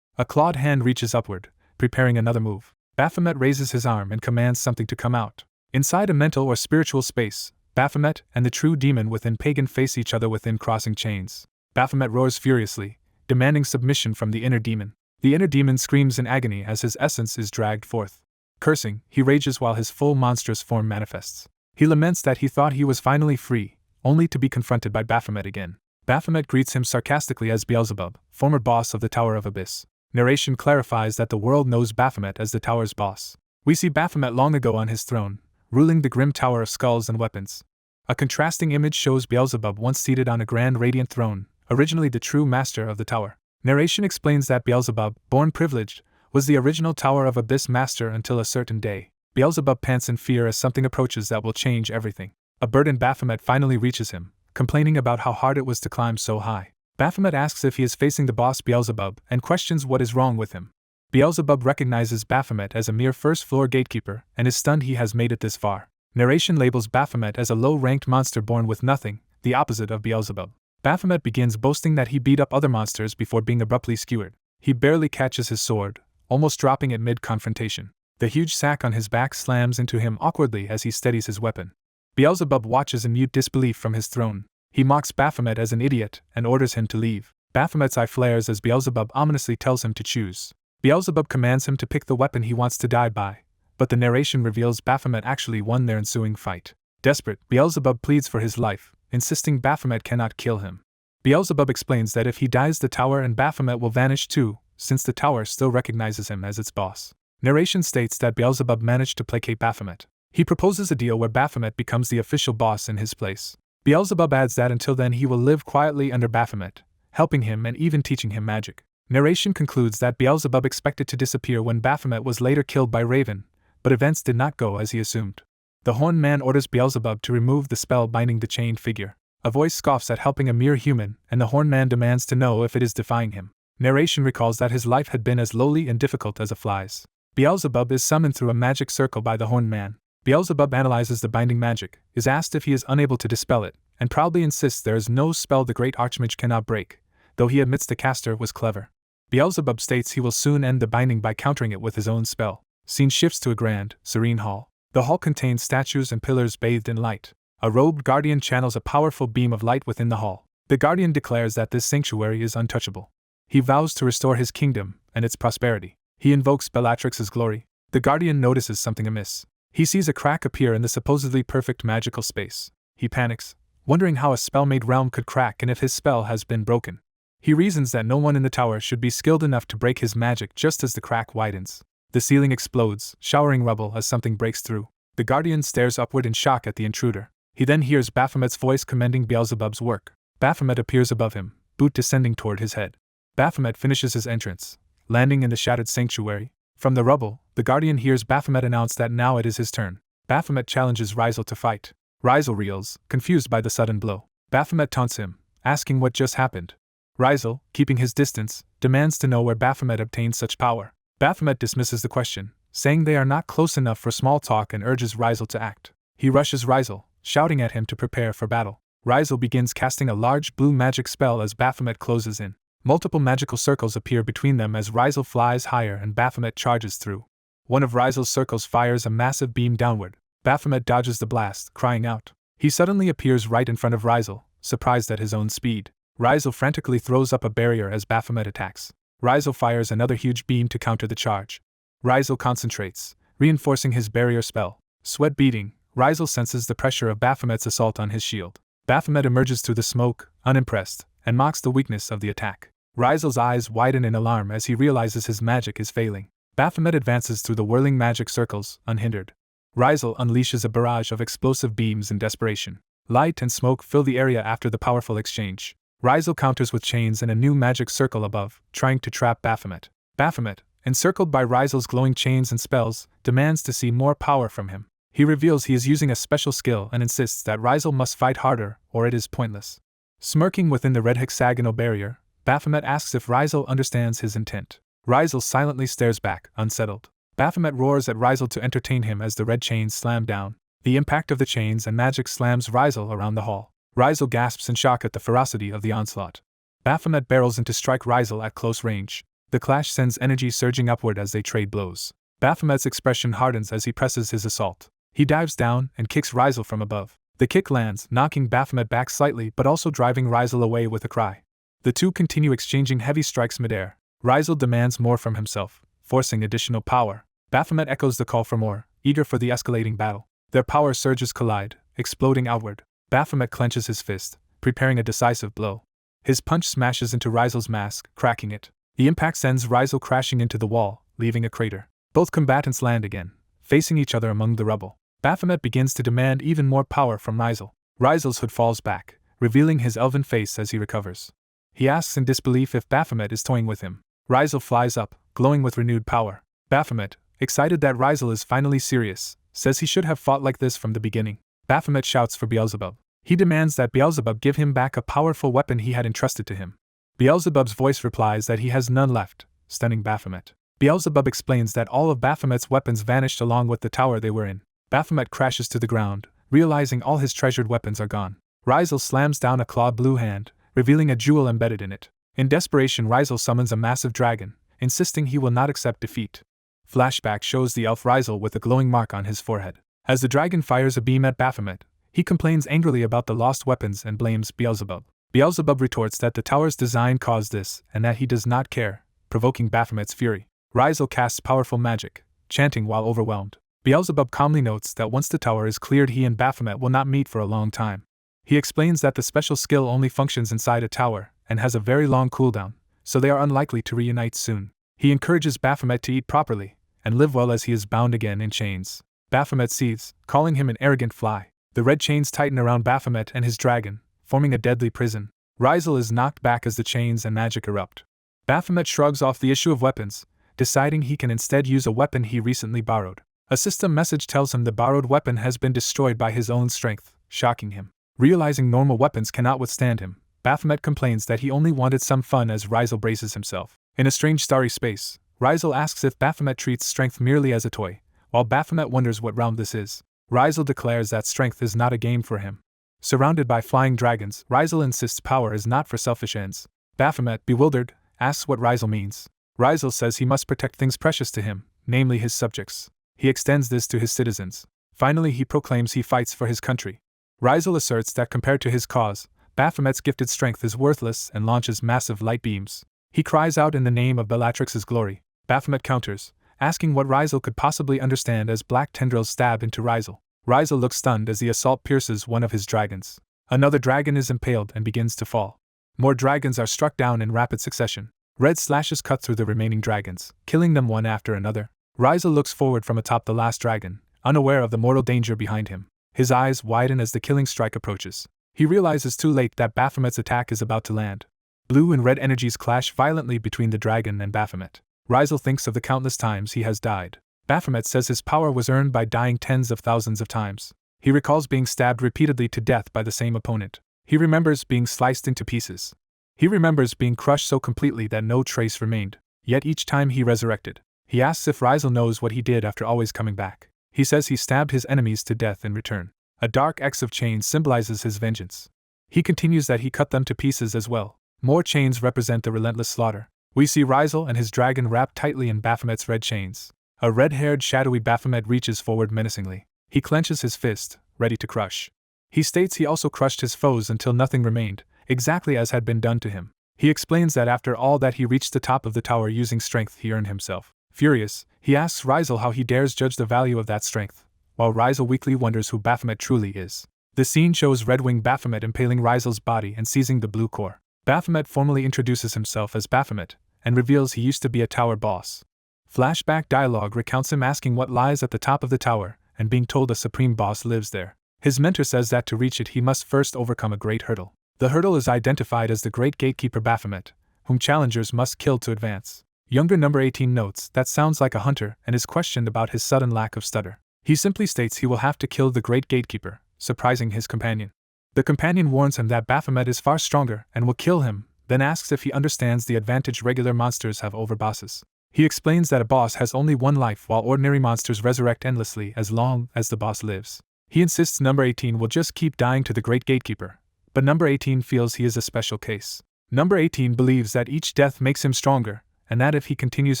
A clawed hand reaches upward, preparing another move. Baphomet raises his arm and commands something to come out. Inside a mental or spiritual space, Baphomet and the true demon within Pagan face each other within crossing chains. Baphomet roars furiously, demanding submission from the inner demon. The inner demon screams in agony as his essence is dragged forth. Cursing, he rages while his full monstrous form manifests. He laments that he thought he was finally free, only to be confronted by Baphomet again. Baphomet greets him sarcastically as Beelzebub, former boss of the Tower of Abyss. Narration clarifies that the world knows Baphomet as the tower's boss. We see Baphomet long ago on his throne, ruling the grim tower of skulls and weapons. A contrasting image shows Beelzebub once seated on a grand radiant throne, originally the true master of the tower. Narration explains that Beelzebub, born privileged, was the original Tower of Abyss master until a certain day. Beelzebub pants in fear as something approaches that will change everything. A burdened Baphomet finally reaches him, complaining about how hard it was to climb so high. Baphomet asks if he is facing the boss Beelzebub and questions what is wrong with him. Beelzebub recognizes Baphomet as a mere first-floor gatekeeper and is stunned he has made it this far. Narration labels Baphomet as a low-ranked monster born with nothing, the opposite of Beelzebub. Baphomet begins boasting that he beat up other monsters before being abruptly skewered. He barely catches his sword, almost dropping it mid-confrontation. The huge sack on his back slams into him awkwardly as he steadies his weapon. Beelzebub watches in mute disbelief from his throne. He mocks Baphomet as an idiot and orders him to leave. Baphomet's eye flares as Beelzebub ominously tells him to choose. Beelzebub commands him to pick the weapon he wants to die by, but the narration reveals Baphomet actually won their ensuing fight. Desperate, Beelzebub pleads for his life, insisting Baphomet cannot kill him. Beelzebub explains that if he dies the tower and Baphomet will vanish too, since the tower still recognizes him as its boss. Narration states that Beelzebub managed to placate Baphomet. He proposes a deal where Baphomet becomes the official boss in his place. Beelzebub adds that until then he will live quietly under Baphomet, helping him and even teaching him magic. Narration concludes that Beelzebub expected to disappear when Baphomet was later killed by Raven, but events did not go as he assumed. The Horned Man orders Beelzebub to remove the spell binding the chained figure. A voice scoffs at helping a mere human, and the Horned Man demands to know if it is defying him. Narration recalls that his life had been as lowly and difficult as a fly's. Beelzebub is summoned through a magic circle by the Horned Man. Beelzebub analyzes the binding magic, is asked if he is unable to dispel it, and proudly insists there is no spell the great Archmage cannot break, though he admits the caster was clever. Beelzebub states he will soon end the binding by countering it with his own spell. Scene shifts to a grand, serene hall. The hall contains statues and pillars bathed in light. A robed guardian channels a powerful beam of light within the hall. The guardian declares that this sanctuary is untouchable. He vows to restore his kingdom and its prosperity. He invokes Bellatrix's glory. The guardian notices something amiss. He sees a crack appear in the supposedly perfect magical space. He panics, wondering how a spell-made realm could crack and if his spell has been broken. He reasons that no one in the tower should be skilled enough to break his magic just as the crack widens. The ceiling explodes, showering rubble as something breaks through. The guardian stares upward in shock at the intruder. He then hears Baphomet's voice commending Beelzebub's work. Baphomet appears above him, boot descending toward his head. Baphomet finishes his entrance, landing in the shattered sanctuary. From the rubble, the guardian hears Baphomet announce that now it is his turn. Baphomet challenges Rizel to fight. Rizel reels, confused by the sudden blow. Baphomet taunts him, asking what just happened. Rizel, keeping his distance, demands to know where Baphomet obtained such power. Baphomet dismisses the question, saying they are not close enough for small talk and urges Rizel to act. He rushes Rizel, shouting at him to prepare for battle. Rizel begins casting a large blue magic spell as Baphomet closes in. Multiple magical circles appear between them as Rizel flies higher and Baphomet charges through. One of Rizel's circles fires a massive beam downward. Baphomet dodges the blast, crying out. He suddenly appears right in front of Rizel, surprised at his own speed. Rizel frantically throws up a barrier as Baphomet attacks. Rizel fires another huge beam to counter the charge. Rizel concentrates, reinforcing his barrier spell. Sweat beading, Rizel senses the pressure of Baphomet's assault on his shield. Baphomet emerges through the smoke, unimpressed, and mocks the weakness of the attack. Rizel's eyes widen in alarm as he realizes his magic is failing. Baphomet advances through the whirling magic circles, unhindered. Rizel unleashes a barrage of explosive beams in desperation. Light and smoke fill the area after the powerful exchange. Rizel counters with chains and a new magic circle above, trying to trap Baphomet. Baphomet, encircled by Rizel's glowing chains and spells, demands to see more power from him. He reveals he is using a special skill and insists that Rizel must fight harder or it is pointless. Smirking within the red hexagonal barrier, Baphomet asks if Rizel understands his intent. Rizel silently stares back, unsettled. Baphomet roars at Rizel to entertain him as the red chains slam down. The impact of the chains and magic slams Rizel around the hall. Rizel gasps in shock at the ferocity of the onslaught. Baphomet barrels in to strike Rizel at close range. The clash sends energy surging upward as they trade blows. Baphomet's expression hardens as he presses his assault. He dives down and kicks Rizel from above. The kick lands, knocking Baphomet back slightly but also driving Rizel away with a cry. The two continue exchanging heavy strikes midair. Rizel demands more from himself, forcing additional power. Baphomet echoes the call for more, eager for the escalating battle. Their power surges collide, exploding outward. Baphomet clenches his fist, preparing a decisive blow. His punch smashes into Rizel's mask, cracking it. The impact sends Rizel crashing into the wall, leaving a crater. Both combatants land again, facing each other among the rubble. Baphomet begins to demand even more power from Rizel. Rizel's hood falls back, revealing his elven face as he recovers. He asks in disbelief if Baphomet is toying with him. Rizel flies up, glowing with renewed power. Baphomet, excited that Rizel is finally serious, says he should have fought like this from the beginning. Baphomet shouts for Beelzebub. He demands that Beelzebub give him back a powerful weapon he had entrusted to him. Beelzebub's voice replies that he has none left, stunning Baphomet. Beelzebub explains that all of Baphomet's weapons vanished along with the tower they were in. Baphomet crashes to the ground, realizing all his treasured weapons are gone. Rizel slams down a clawed blue hand, revealing a jewel embedded in it. In desperation, Rizel summons a massive dragon, insisting he will not accept defeat. Flashback shows the elf Rizel with a glowing mark on his forehead. As the dragon fires a beam at Baphomet, he complains angrily about the lost weapons and blames Beelzebub. Beelzebub retorts that the tower's design caused this and that he does not care, provoking Baphomet's fury. Rizel casts powerful magic, chanting while overwhelmed. Beelzebub calmly notes that once the tower is cleared, he and Baphomet will not meet for a long time. He explains that the special skill only functions inside a tower and has a very long cooldown, so they are unlikely to reunite soon. He encourages Baphomet to eat properly and live well as he is bound again in chains. Baphomet seethes, calling him an arrogant fly. The red chains tighten around Baphomet and his dragon, forming a deadly prison. Rizel is knocked back as the chains and magic erupt. Baphomet shrugs off the issue of weapons, deciding he can instead use a weapon he recently borrowed. A system message tells him the borrowed weapon has been destroyed by his own strength, shocking him. Realizing normal weapons cannot withstand him, Baphomet complains that he only wanted some fun as Rizel braces himself. In a strange starry space, Rizel asks if Baphomet treats strength merely as a toy, while Baphomet wonders what realm this is. Rizel declares that strength is not a game for him. Surrounded by flying dragons, Rizel insists power is not for selfish ends. Baphomet, bewildered, asks what Rizel means. Rizel says he must protect things precious to him, namely his subjects. He extends this to his citizens. Finally, he proclaims he fights for his country. Rizel asserts that compared to his cause, Baphomet's gifted strength is worthless and launches massive light beams. He cries out in the name of Bellatrix's glory. Baphomet counters, asking what Rizel could possibly understand as black tendrils stab into Rizel. Rizel looks stunned as the assault pierces one of his dragons. Another dragon is impaled and begins to fall. More dragons are struck down in rapid succession. Red slashes cut through the remaining dragons, killing them one after another. Rizel looks forward from atop the last dragon, unaware of the mortal danger behind him. His eyes widen as the killing strike approaches. He realizes too late that Baphomet's attack is about to land. Blue and red energies clash violently between the dragon and Baphomet. Rizel thinks of the countless times he has died. Baphomet says his power was earned by dying tens of thousands of times. He recalls being stabbed repeatedly to death by the same opponent. He remembers being sliced into pieces. He remembers being crushed so completely that no trace remained, yet each time he resurrected. He asks if Rizel knows what he did after always coming back. He says he stabbed his enemies to death in return. A dark X of chains symbolizes his vengeance. He continues that he cut them to pieces as well. More chains represent the relentless slaughter. We see Rizel and his dragon wrapped tightly in Baphomet's red chains. A red-haired, shadowy Baphomet reaches forward menacingly. He clenches his fist, ready to crush. He states he also crushed his foes until nothing remained, exactly as had been done to him. He explains that after all that he reached the top of the tower using strength he earned himself. Furious, he asks Rizel how he dares judge the value of that strength, while Rizel weakly wonders who Baphomet truly is. The scene shows Red-Wing Baphomet impaling Rizel's body and seizing the blue core. Baphomet formally introduces himself as Baphomet, and reveals he used to be a tower boss. Flashback dialogue recounts him asking what lies at the top of the tower, and being told a supreme boss lives there. His mentor says that to reach it he must first overcome a great hurdle. The hurdle is identified as the great gatekeeper Baphomet, whom challengers must kill to advance. Younger number 18 notes that sounds like a hunter and is questioned about his sudden lack of stutter. He simply states he will have to kill the Great Gatekeeper, surprising his companion. The companion warns him that Baphomet is far stronger and will kill him, then asks if he understands the advantage regular monsters have over bosses. He explains that a boss has only one life while ordinary monsters resurrect endlessly as long as the boss lives. He insists number 18 will just keep dying to the Great Gatekeeper, but number 18 feels he is a special case. Number 18 believes that each death makes him stronger, and that if he continues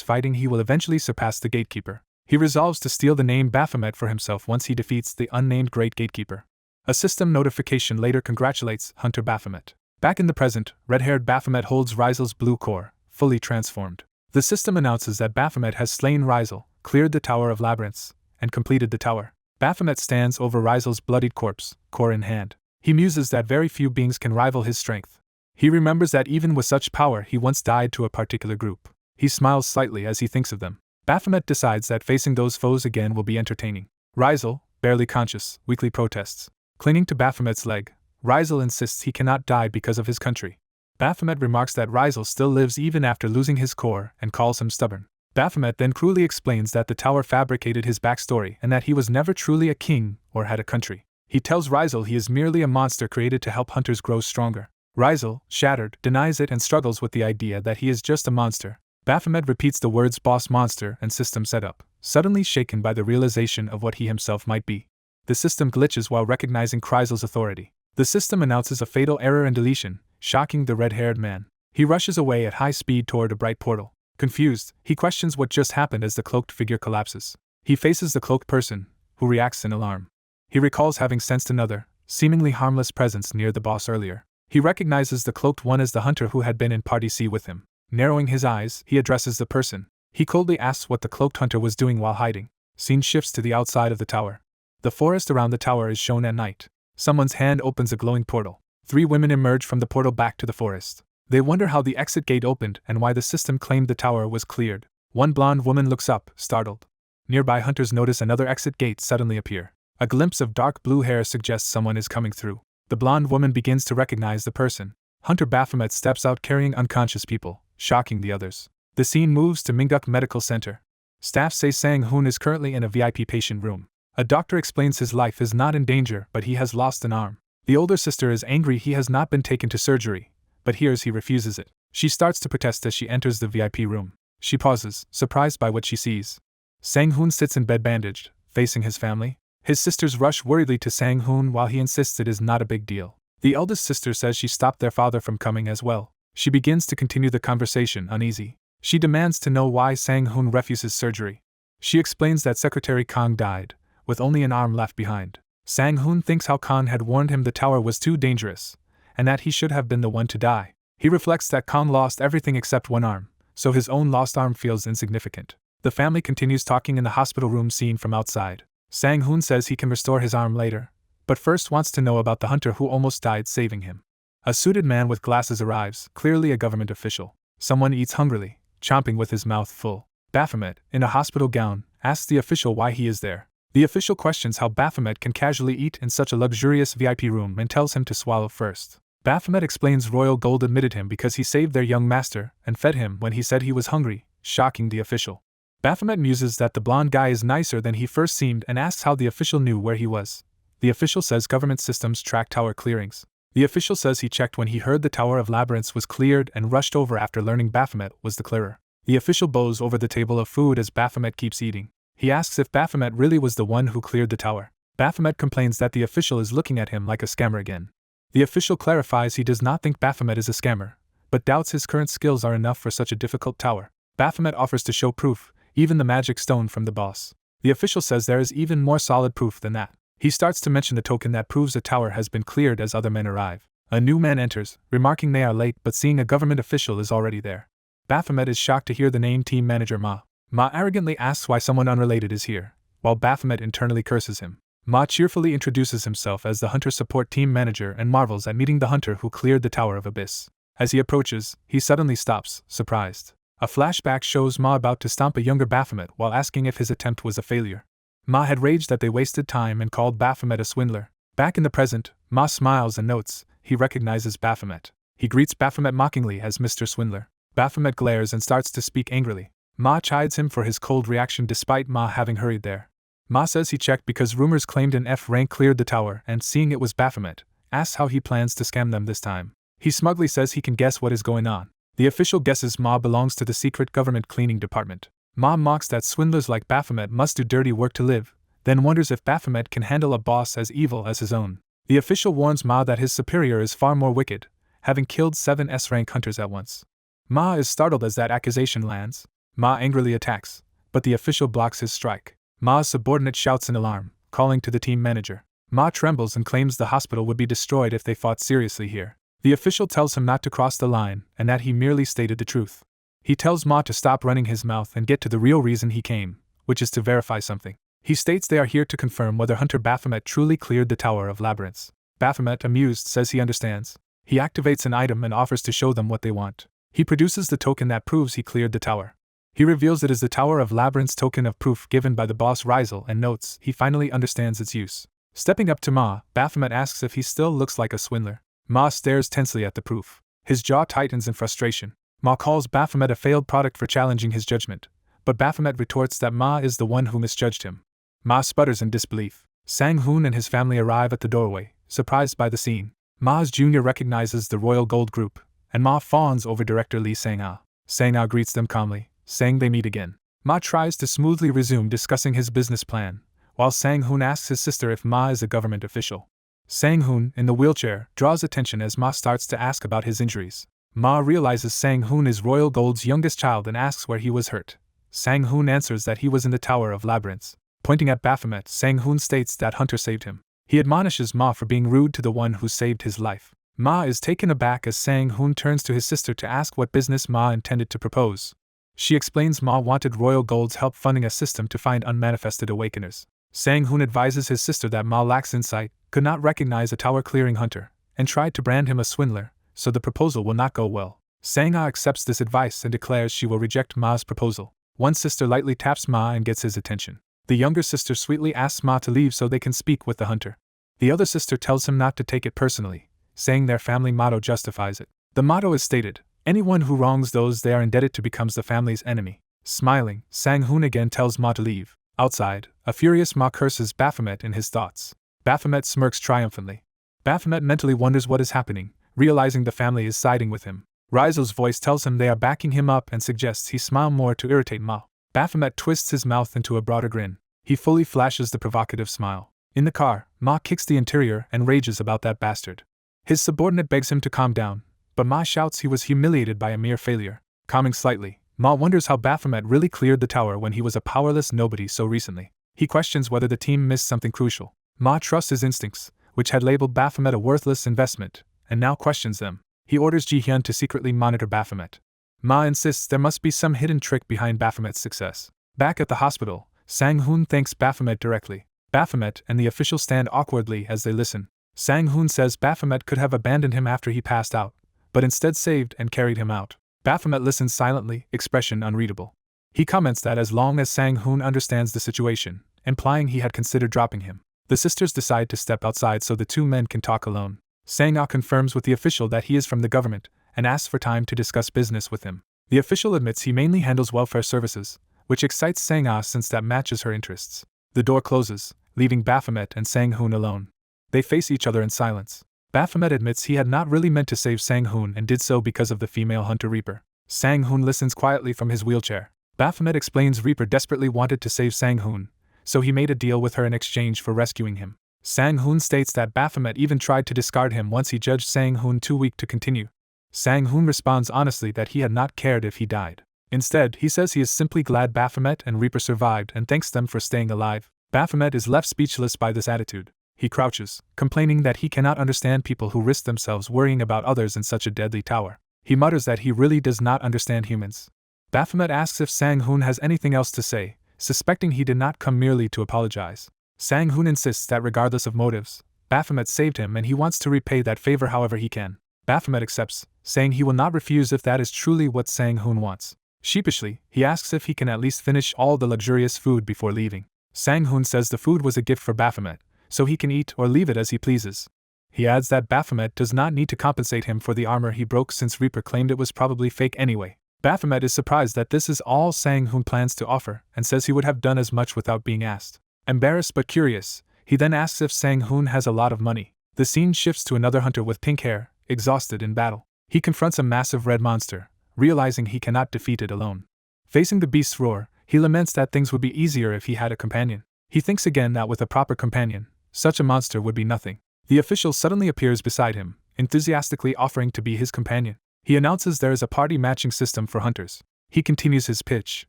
fighting he will eventually surpass the Gatekeeper. He resolves to steal the name Baphomet for himself once he defeats the unnamed Great Gatekeeper. A system notification later congratulates Hunter Baphomet. Back in the present, red-haired Baphomet holds Rizel's blue core, fully transformed. The system announces that Baphomet has slain Rizel, cleared the Tower of Labyrinths, and completed the tower. Baphomet stands over Rizel's bloodied corpse, core in hand. He muses that very few beings can rival his strength. He remembers that even with such power he once died to a particular group. He smiles slightly as he thinks of them. Baphomet decides that facing those foes again will be entertaining. Rizel, barely conscious, weakly protests. Clinging to Baphomet's leg, Rizel insists he cannot die because of his country. Baphomet remarks that Rizel still lives even after losing his core and calls him stubborn. Baphomet then cruelly explains that the tower fabricated his backstory and that he was never truly a king or had a country. He tells Rizel he is merely a monster created to help hunters grow stronger. Rizel, shattered, denies it and struggles with the idea that he is just a monster. Baphomet repeats the words boss monster and system setup, suddenly shaken by the realization of what he himself might be. The system glitches while recognizing Rizel's authority. The system announces a fatal error and deletion, shocking the red-haired man. He rushes away at high speed toward a bright portal. Confused, he questions what just happened as the cloaked figure collapses. He faces the cloaked person, who reacts in alarm. He recalls having sensed another, seemingly harmless presence near the boss earlier. He recognizes the cloaked one as the hunter who had been in Party C with him. Narrowing his eyes, he addresses the person. He coldly asks what the cloaked hunter was doing while hiding. Scene shifts to the outside of the tower. The forest around the tower is shown at night. Someone's hand opens a glowing portal. 3 women emerge from the portal back to the forest. They wonder how the exit gate opened and why the system claimed the tower was cleared. One blonde woman looks up, startled. Nearby hunters notice another exit gate suddenly appear. A glimpse of dark blue hair suggests someone is coming through. The blonde woman begins to recognize the person. Hunter Baphomet steps out carrying unconscious people, shocking the others. The scene moves to Minguk Medical Center. Staff say Sang-hoon is currently in a VIP patient room. A doctor explains his life is not in danger, but he has lost an arm. The older sister is angry he has not been taken to surgery, but hears he refuses it. She starts to protest as she enters the VIP room. She pauses, surprised by what she sees. Sang-hoon sits in bed bandaged, facing his family. His sisters rush worriedly to Sang-hoon while he insists it is not a big deal. The eldest sister says she stopped their father from coming as well. She begins to continue the conversation, uneasy. She demands to know why Sang-hoon refuses surgery. She explains that Secretary Kang died, with only an arm left behind. Sang-hoon thinks how Kang had warned him the tower was too dangerous, and that he should have been the one to die. He reflects that Kang lost everything except one arm, so his own lost arm feels insignificant. The family continues talking in the hospital room scene from outside. Sang-hoon says he can restore his arm later, but first wants to know about the hunter who almost died saving him. A suited man with glasses arrives, clearly a government official. Someone eats hungrily, chomping with his mouth full. Baphomet, in a hospital gown, asks the official why he is there. The official questions how Baphomet can casually eat in such a luxurious VIP room and tells him to swallow first. Baphomet explains Royal Gold admitted him because he saved their young master and fed him when he said he was hungry, shocking the official. Baphomet muses that the blonde guy is nicer than he first seemed and asks how the official knew where he was. The official says government systems track tower clearings. The official says he checked when he heard the Tower of Labyrinths was cleared and rushed over after learning Baphomet was the clearer. The official bows over the table of food as Baphomet keeps eating. He asks if Baphomet really was the one who cleared the tower. Baphomet complains that the official is looking at him like a scammer again. The official clarifies he does not think Baphomet is a scammer, but doubts his current skills are enough for such a difficult tower. Baphomet offers to show proof, even the magic stone from the boss. The official says there is even more solid proof than that. He starts to mention the token that proves a tower has been cleared as other men arrive. A new man enters, remarking they are late but seeing a government official is already there. Baphomet is shocked to hear the name team manager Ma. Ma arrogantly asks why someone unrelated is here, while Baphomet internally curses him. Ma cheerfully introduces himself as the hunter support team manager and marvels at meeting the hunter who cleared the Tower of Abyss. As he approaches, he suddenly stops, surprised. A flashback shows Ma about to stomp a younger Baphomet while asking if his attempt was a failure. Ma had raged that they wasted time and called Baphomet a swindler. Back in the present, Ma smiles and notes he recognizes Baphomet. He greets Baphomet mockingly as Mr. Swindler. Baphomet glares and starts to speak angrily. Ma chides him for his cold reaction despite Ma having hurried there. Ma says he checked because rumors claimed an F rank cleared the tower, and seeing it was Baphomet, asks how he plans to scam them this time. He smugly says he can guess what is going on. The official guesses Ma belongs to the secret government cleaning department. Ma mocks that swindlers like Baphomet must do dirty work to live, then wonders if Baphomet can handle a boss as evil as his own. The official warns Ma that his superior is far more wicked, having killed 7 S-rank hunters at once. Ma is startled as that accusation lands. Ma angrily attacks, but the official blocks his strike. Ma's subordinate shouts in alarm, calling to the team manager. Ma trembles and claims the hospital would be destroyed if they fought seriously here. The official tells him not to cross the line and that he merely stated the truth. He tells Ma to stop running his mouth and get to the real reason he came, which is to verify something. He states they are here to confirm whether Hunter Baphomet truly cleared the Tower of Labyrinths. Baphomet, amused, says he understands. He activates an item and offers to show them what they want. He produces the token that proves he cleared the tower. He reveals it is the Tower of Labyrinths token of proof given by the boss Rizal and notes he finally understands its use. Stepping up to Ma, Baphomet asks if he still looks like a swindler. Ma stares tensely at the proof. His jaw tightens in frustration. Ma calls Baphomet a failed product for challenging his judgment, but Baphomet retorts that Ma is the one who misjudged him. Ma sputters in disbelief. Sang-hoon and his family arrive at the doorway, surprised by the scene. Ma's junior recognizes the Royal Gold Group, and Ma fawns over director Lee Sang-ah. Sang-ah greets them calmly, saying they meet again. Ma tries to smoothly resume discussing his business plan, while Sang-hoon asks his sister if Ma is a government official. Sang-hoon, in the wheelchair, draws attention as Ma starts to ask about his injuries. Ma realizes Sang-hoon is Royal Gold's youngest child and asks where he was hurt. Sang-hoon answers that he was in the Tower of Labyrinths. Pointing at Baphomet, Sang-hoon states that Hunter saved him. He admonishes Ma for being rude to the one who saved his life. Ma is taken aback as Sang-hoon turns to his sister to ask what business Ma intended to propose. She explains Ma wanted Royal Gold's help funding a system to find unmanifested awakeners. Sang-hoon advises his sister that Ma lacks insight, could not recognize a tower-clearing hunter, and tried to brand him a swindler, so the proposal will not go well. Sang-ah accepts this advice and declares she will reject Ma's proposal. One sister lightly taps Ma and gets his attention. The younger sister sweetly asks Ma to leave so they can speak with the hunter. The other sister tells him not to take it personally, saying their family motto justifies it. The motto is stated, anyone who wrongs those they are indebted to becomes the family's enemy. Smiling, Sang-hoon again tells Ma to leave. Outside, a furious Ma curses Baphomet in his thoughts. Baphomet smirks triumphantly. Baphomet mentally wonders what is happening, realizing the family is siding with him. Rizal's voice tells him they are backing him up and suggests he smile more to irritate Ma. Baphomet twists his mouth into a broader grin. He fully flashes the provocative smile. In the car, Ma kicks the interior and rages about that bastard. His subordinate begs him to calm down, but Ma shouts he was humiliated by a mere failure. Calming slightly, Ma wonders how Baphomet really cleared the tower when he was a powerless nobody so recently. He questions whether the team missed something crucial. Ma trusts his instincts, which had labeled Baphomet a worthless investment, and now questions them. He orders Ji-hyun to secretly monitor Baphomet. Ma insists there must be some hidden trick behind Baphomet's success. Back at the hospital, Sang-hoon thanks Baphomet directly. Baphomet and the official stand awkwardly as they listen. Sang-hoon says Baphomet could have abandoned him after he passed out, but instead saved and carried him out. Baphomet listens silently, expression unreadable. He comments that as long as Sang-hoon understands the situation, implying he had considered dropping him. The sisters decide to step outside so the two men can talk alone. Sang-ah confirms with the official that he is from the government, and asks for time to discuss business with him. The official admits he mainly handles welfare services, which excites Sang-ah since that matches her interests. The door closes, leaving Baphomet and Sang-hoon alone. They face each other in silence. Baphomet admits he had not really meant to save Sang-hoon and did so because of the female hunter Reaper. Sang-hoon listens quietly from his wheelchair. Baphomet explains Reaper desperately wanted to save Sang-hoon, so he made a deal with her in exchange for rescuing him. Sang-hoon states that Baphomet even tried to discard him once he judged Sang-hoon too weak to continue. Sang-hoon responds honestly that he had not cared if he died. Instead, he says he is simply glad Baphomet and Reaper survived and thanks them for staying alive. Baphomet is left speechless by this attitude. He crouches, complaining that he cannot understand people who risk themselves worrying about others in such a deadly tower. He mutters that he really does not understand humans. Baphomet asks if Sang-hoon has anything else to say, suspecting he did not come merely to apologize. Sang-hoon insists that regardless of motives, Baphomet saved him and he wants to repay that favor however he can. Baphomet accepts, saying he will not refuse if that is truly what Sang-hoon wants. Sheepishly, he asks if he can at least finish all the luxurious food before leaving. Sang-hoon says the food was a gift for Baphomet, so he can eat or leave it as he pleases. He adds that Baphomet does not need to compensate him for the armor he broke since Reaper claimed it was probably fake anyway. Baphomet is surprised that this is all Sang-hoon plans to offer and says he would have done as much without being asked. Embarrassed but curious, he then asks if Sang-hoon has a lot of money. The scene shifts to another hunter with pink hair, exhausted in battle. He confronts a massive red monster, realizing he cannot defeat it alone. Facing the beast's roar, he laments that things would be easier if he had a companion. He thinks again that with a proper companion, such a monster would be nothing. The official suddenly appears beside him, enthusiastically offering to be his companion. He announces there is a party matching system for hunters. He continues his pitch,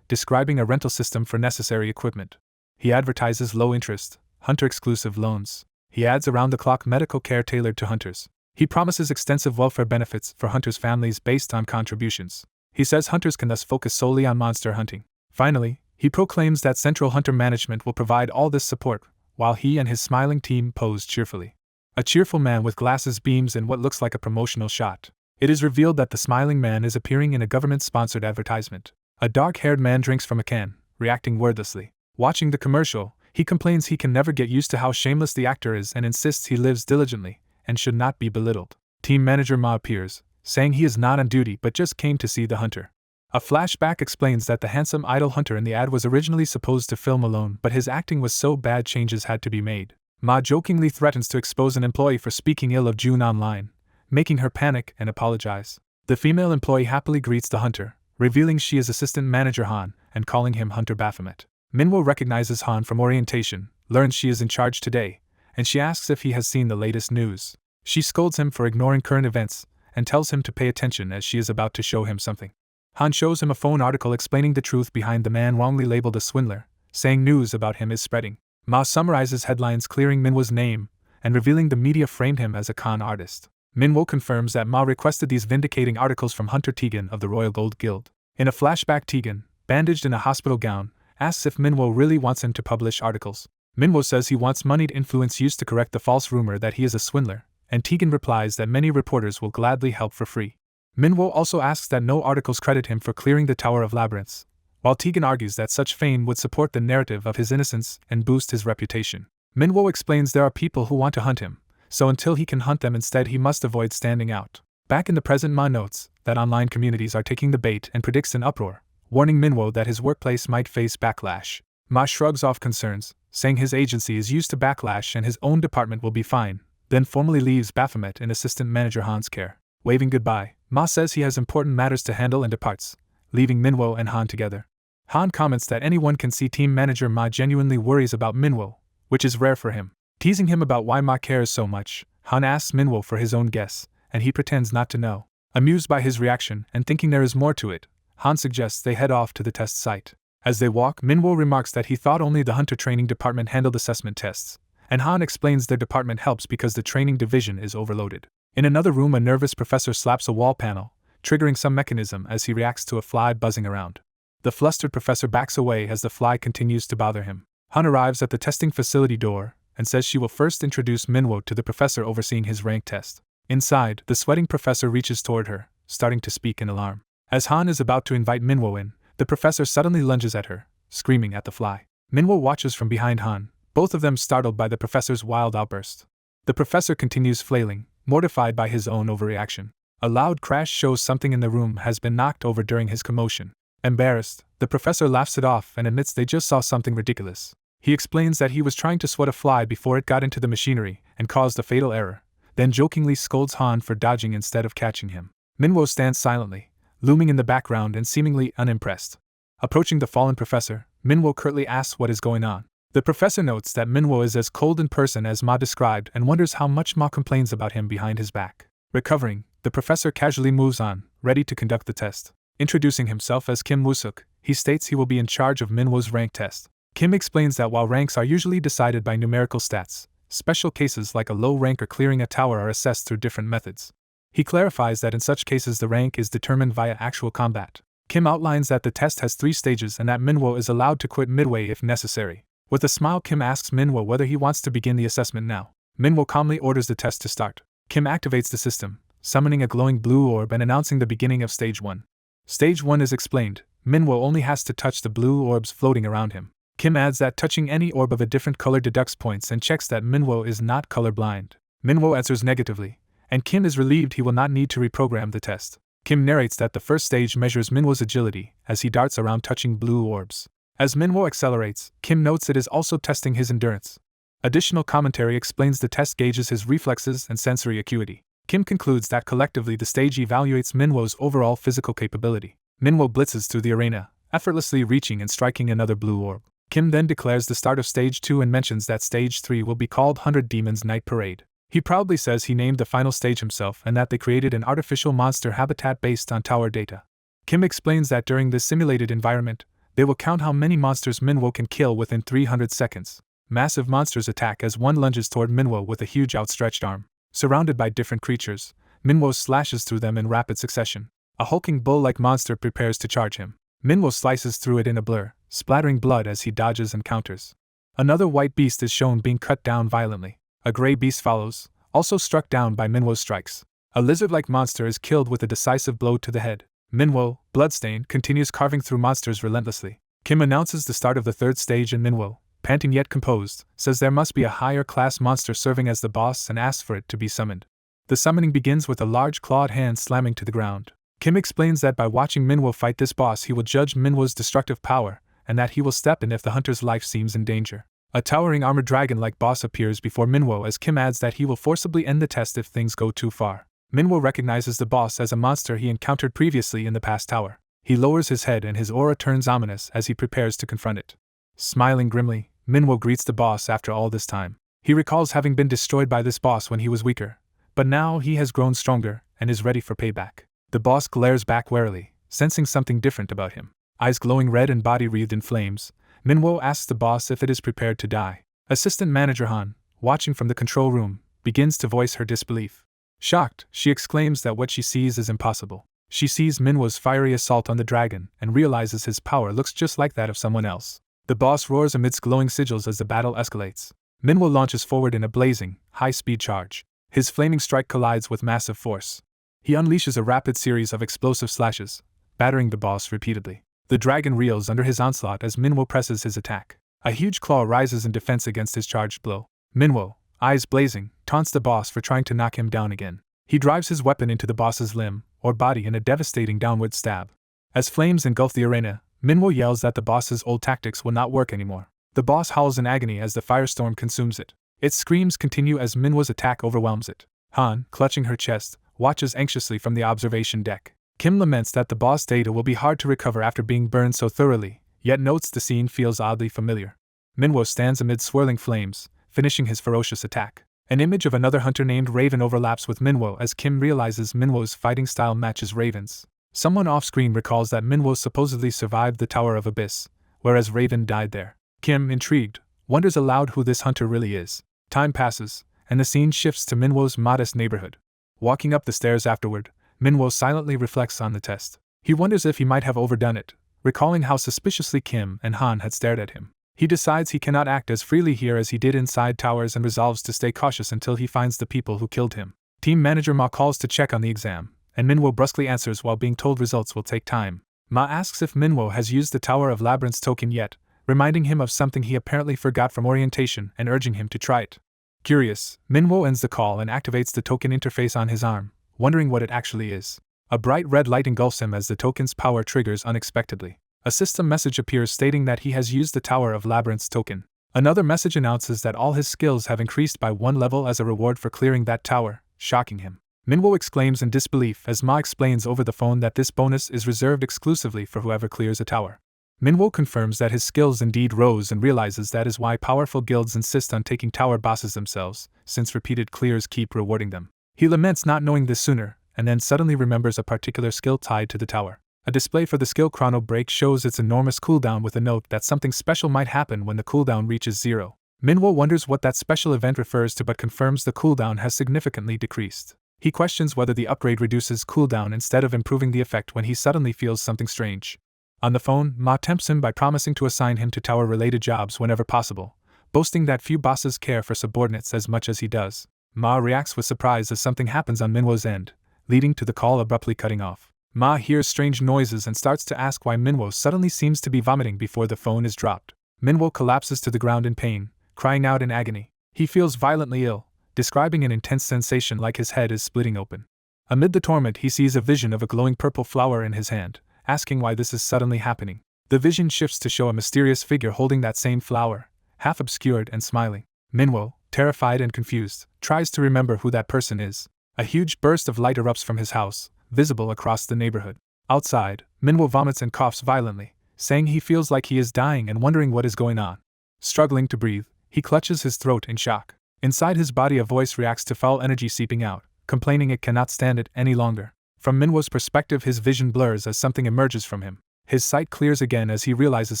describing a rental system for necessary equipment. He advertises low-interest, hunter-exclusive loans. He adds around-the-clock medical care tailored to hunters. He promises extensive welfare benefits for hunters' families based on contributions. He says hunters can thus focus solely on monster hunting. Finally, he proclaims that Central Hunter Management will provide all this support, while he and his smiling team pose cheerfully. A cheerful man with glasses beams in what looks like a promotional shot. It is revealed that the smiling man is appearing in a government-sponsored advertisement. A dark-haired man drinks from a can, reacting wordlessly. Watching the commercial, he complains he can never get used to how shameless the actor is and insists he lives diligently and should not be belittled. Team manager Ma appears, saying he is not on duty but just came to see the hunter. A flashback explains that the handsome idle hunter in the ad was originally supposed to film alone, but his acting was so bad changes had to be made. Ma jokingly threatens to expose an employee for speaking ill of June online, making her panic and apologize. The female employee happily greets the hunter, revealing she is assistant manager Han and calling him Hunter Baphomet. Minwo recognizes Han from orientation, learns she is in charge today, and she asks if he has seen the latest news. She scolds him for ignoring current events and tells him to pay attention as she is about to show him something. Han shows him a phone article explaining the truth behind the man wrongly labeled a swindler, saying news about him is spreading. Ma summarizes headlines clearing Minwo's name and revealing the media framed him as a con artist. Minwo confirms that Ma requested these vindicating articles from Hunter Tegan of the Royal Gold Guild. In a flashback, Tegan, bandaged in a hospital gown, asks if Minwo really wants him to publish articles. Minwo says he wants moneyed influence used to correct the false rumor that he is a swindler, and Tegan replies that many reporters will gladly help for free. Minwo also asks that no articles credit him for clearing the Tower of Labyrinths, while Tegan argues that such fame would support the narrative of his innocence and boost his reputation. Minwo explains there are people who want to hunt him, so until he can hunt them instead he must avoid standing out. Back in the present, Ma notes that online communities are taking the bait and predicts an uproar, warning Minwo that his workplace might face backlash. Ma shrugs off concerns, saying his agency is used to backlash and his own department will be fine, then formally leaves Baphomet in assistant manager Han's care. Waving goodbye, Ma says he has important matters to handle and departs, leaving Minwo and Han together. Han comments that anyone can see team manager Ma genuinely worries about Minwo, which is rare for him. Teasing him about why Ma cares so much, Han asks Minwo for his own guess, and he pretends not to know. Amused by his reaction and thinking there is more to it, Han suggests they head off to the test site. As they walk, Minwo remarks that he thought only the hunter training department handled assessment tests, and Han explains their department helps because the training division is overloaded. In another room, a nervous professor slaps a wall panel, triggering some mechanism as he reacts to a fly buzzing around. The flustered professor backs away as the fly continues to bother him. Han arrives at the testing facility door and says she will first introduce Minwo to the professor overseeing his rank test. Inside, the sweating professor reaches toward her, starting to speak in alarm. As Han is about to invite Minwo in, the professor suddenly lunges at her, screaming at the fly. Minwo watches from behind Han, both of them startled by the professor's wild outburst. The professor continues flailing, mortified by his own overreaction. A loud crash shows something in the room has been knocked over during his commotion. Embarrassed, the professor laughs it off and admits they just saw something ridiculous. He explains that he was trying to swat a fly before it got into the machinery and caused a fatal error, then jokingly scolds Han for dodging instead of catching him. Minwo stands silently, looming in the background and seemingly unimpressed. Approaching the fallen professor, Minwo curtly asks what is going on. The professor notes that Minwo is as cold in person as Ma described and wonders how much Ma complains about him behind his back. Recovering, the professor casually moves on, ready to conduct the test. Introducing himself as Kim Woo-suk, he states he will be in charge of Minwo's rank test. Kim explains that while ranks are usually decided by numerical stats, special cases like a low rank or clearing a tower are assessed through different methods. He clarifies that in such cases the rank is determined via actual combat. Kim outlines that the test has 3 stages and that Minwo is allowed to quit midway if necessary. With a smile, Kim asks Minwo whether he wants to begin the assessment now. Minwo calmly orders the test to start. Kim activates the system, summoning a glowing blue orb and announcing the beginning of Stage 1. Stage 1 is explained. Minwo only has to touch the blue orbs floating around him. Kim adds that touching any orb of a different color deducts points and checks that Minwo is not colorblind. Minwo answers negatively, and Kim is relieved he will not need to reprogram the test. Kim narrates that the first stage measures Minwo's agility as he darts around touching blue orbs. As Manhwa accelerates, Kim notes it is also testing his endurance. Additional commentary explains the test gauges his reflexes and sensory acuity. Kim concludes that collectively the stage evaluates Manhwa's overall physical capability. Manhwa blitzes through the arena, effortlessly reaching and striking another blue orb. Kim then declares the start of Stage 2 and mentions that Stage 3 will be called 100 Demons Night Parade. He proudly says he named the final stage himself and that they created an artificial monster habitat based on tower data. Kim explains that during this simulated environment, they will count how many monsters Manhwa can kill within 300 seconds. Massive monsters attack as one lunges toward Manhwa with a huge outstretched arm. Surrounded by different creatures, Manhwa slashes through them in rapid succession. A hulking bull-like monster prepares to charge him. Manhwa slices through it in a blur, splattering blood as he dodges and counters. Another white beast is shown being cut down violently. A gray beast follows, also struck down by Manhwa's strikes. A lizard-like monster is killed with a decisive blow to the head. Manhwa, bloodstained, continues carving through monsters relentlessly. Kim announces the start of the third stage and Manhwa, panting yet composed, says there must be a higher-class monster serving as the boss and asks for it to be summoned. The summoning begins with a large clawed hand slamming to the ground. Kim explains that by watching Manhwa fight this boss he will judge Manhwa's destructive power, and that he will step in if the hunter's life seems in danger. A towering armored dragon-like boss appears before Manhwa as Kim adds that he will forcibly end the test if things go too far. Manhwa recognizes the boss as a monster he encountered previously in the past tower. He lowers his head and his aura turns ominous as he prepares to confront it. Smiling grimly, Manhwa greets the boss after all this time. He recalls having been destroyed by this boss when he was weaker, but now he has grown stronger and is ready for payback. The boss glares back warily, sensing something different about him. Eyes glowing red and body wreathed in flames, Manhwa asks the boss if it is prepared to die. Assistant Manager Han, watching from the control room, begins to voice her disbelief. Shocked, she exclaims that what she sees is impossible. She sees Manhwa's fiery assault on the dragon and realizes his power looks just like that of someone else. The boss roars amidst glowing sigils as the battle escalates. Manhwa launches forward in a blazing, high-speed charge. His flaming strike collides with massive force. He unleashes a rapid series of explosive slashes, battering the boss repeatedly. The dragon reels under his onslaught as Manhwa presses his attack. A huge claw rises in defense against his charged blow. Manhwa, eyes blazing, taunts the boss for trying to knock him down again. He drives his weapon into the boss's limb, or body in a devastating downward stab. As flames engulf the arena, Manhwa yells that the boss's old tactics will not work anymore. The boss howls in agony as the firestorm consumes it. Its screams continue as Manhwa's attack overwhelms it. Han, clutching her chest, watches anxiously from the observation deck. Kim laments that the boss data will be hard to recover after being burned so thoroughly, yet notes the scene feels oddly familiar. Manhwa stands amid swirling flames, finishing his ferocious attack. An image of another hunter named Raven overlaps with Manhwa as Kim realizes Manhwa's fighting style matches Raven's. Someone off-screen recalls that Manhwa supposedly survived the Tower of Abyss, whereas Raven died there. Kim, intrigued, wonders aloud who this hunter really is. Time passes, and the scene shifts to Manhwa's modest neighborhood. Walking up the stairs afterward, Manhwa silently reflects on the test. He wonders if he might have overdone it, recalling how suspiciously Kim and Han had stared at him. He decides he cannot act as freely here as he did inside towers and resolves to stay cautious until he finds the people who killed him. Team Manager Ma calls to check on the exam, and Manhwa brusquely answers while being told results will take time. Ma asks if Manhwa has used the Tower of Labyrinths token yet, reminding him of something he apparently forgot from orientation and urging him to try it. Curious, Manhwa ends the call and activates the token interface on his arm, wondering what it actually is. A bright red light engulfs him as the token's power triggers unexpectedly. A system message appears stating that he has used the Tower of Labyrinths token. Another message announces that all his skills have increased by 1 level as a reward for clearing that tower, shocking him. Manhwa exclaims in disbelief as Ma explains over the phone that this bonus is reserved exclusively for whoever clears a tower. Manhwa confirms that his skills indeed rose and realizes that is why powerful guilds insist on taking tower bosses themselves, since repeated clears keep rewarding them. He laments not knowing this sooner, and then suddenly remembers a particular skill tied to the tower. A display for the skill chrono break shows its enormous cooldown with a note that something special might happen when the cooldown reaches 0. Manhwa wonders what that special event refers to but confirms the cooldown has significantly decreased. He questions whether the upgrade reduces cooldown instead of improving the effect when he suddenly feels something strange. On the phone, Ma tempts him by promising to assign him to tower-related jobs whenever possible, boasting that few bosses care for subordinates as much as he does. Ma reacts with surprise as something happens on Manhwa's end, leading to the call abruptly cutting off. Ma hears strange noises and starts to ask why Manhwa suddenly seems to be vomiting before the phone is dropped. Manhwa collapses to the ground in pain, crying out in agony. He feels violently ill, describing an intense sensation like his head is splitting open. Amid the torment he sees a vision of a glowing purple flower in his hand, asking why this is suddenly happening. The vision shifts to show a mysterious figure holding that same flower, half obscured and smiling. Manhwa, terrified and confused, tries to remember who that person is. A huge burst of light erupts from his house, visible across the neighborhood. Outside, Manhwa vomits and coughs violently, saying he feels like he is dying and wondering what is going on. Struggling to breathe, he clutches his throat in shock. Inside his body a voice reacts to foul energy seeping out, complaining it cannot stand it any longer. From Manhwa's perspective his vision blurs as something emerges from him. His sight clears again as he realizes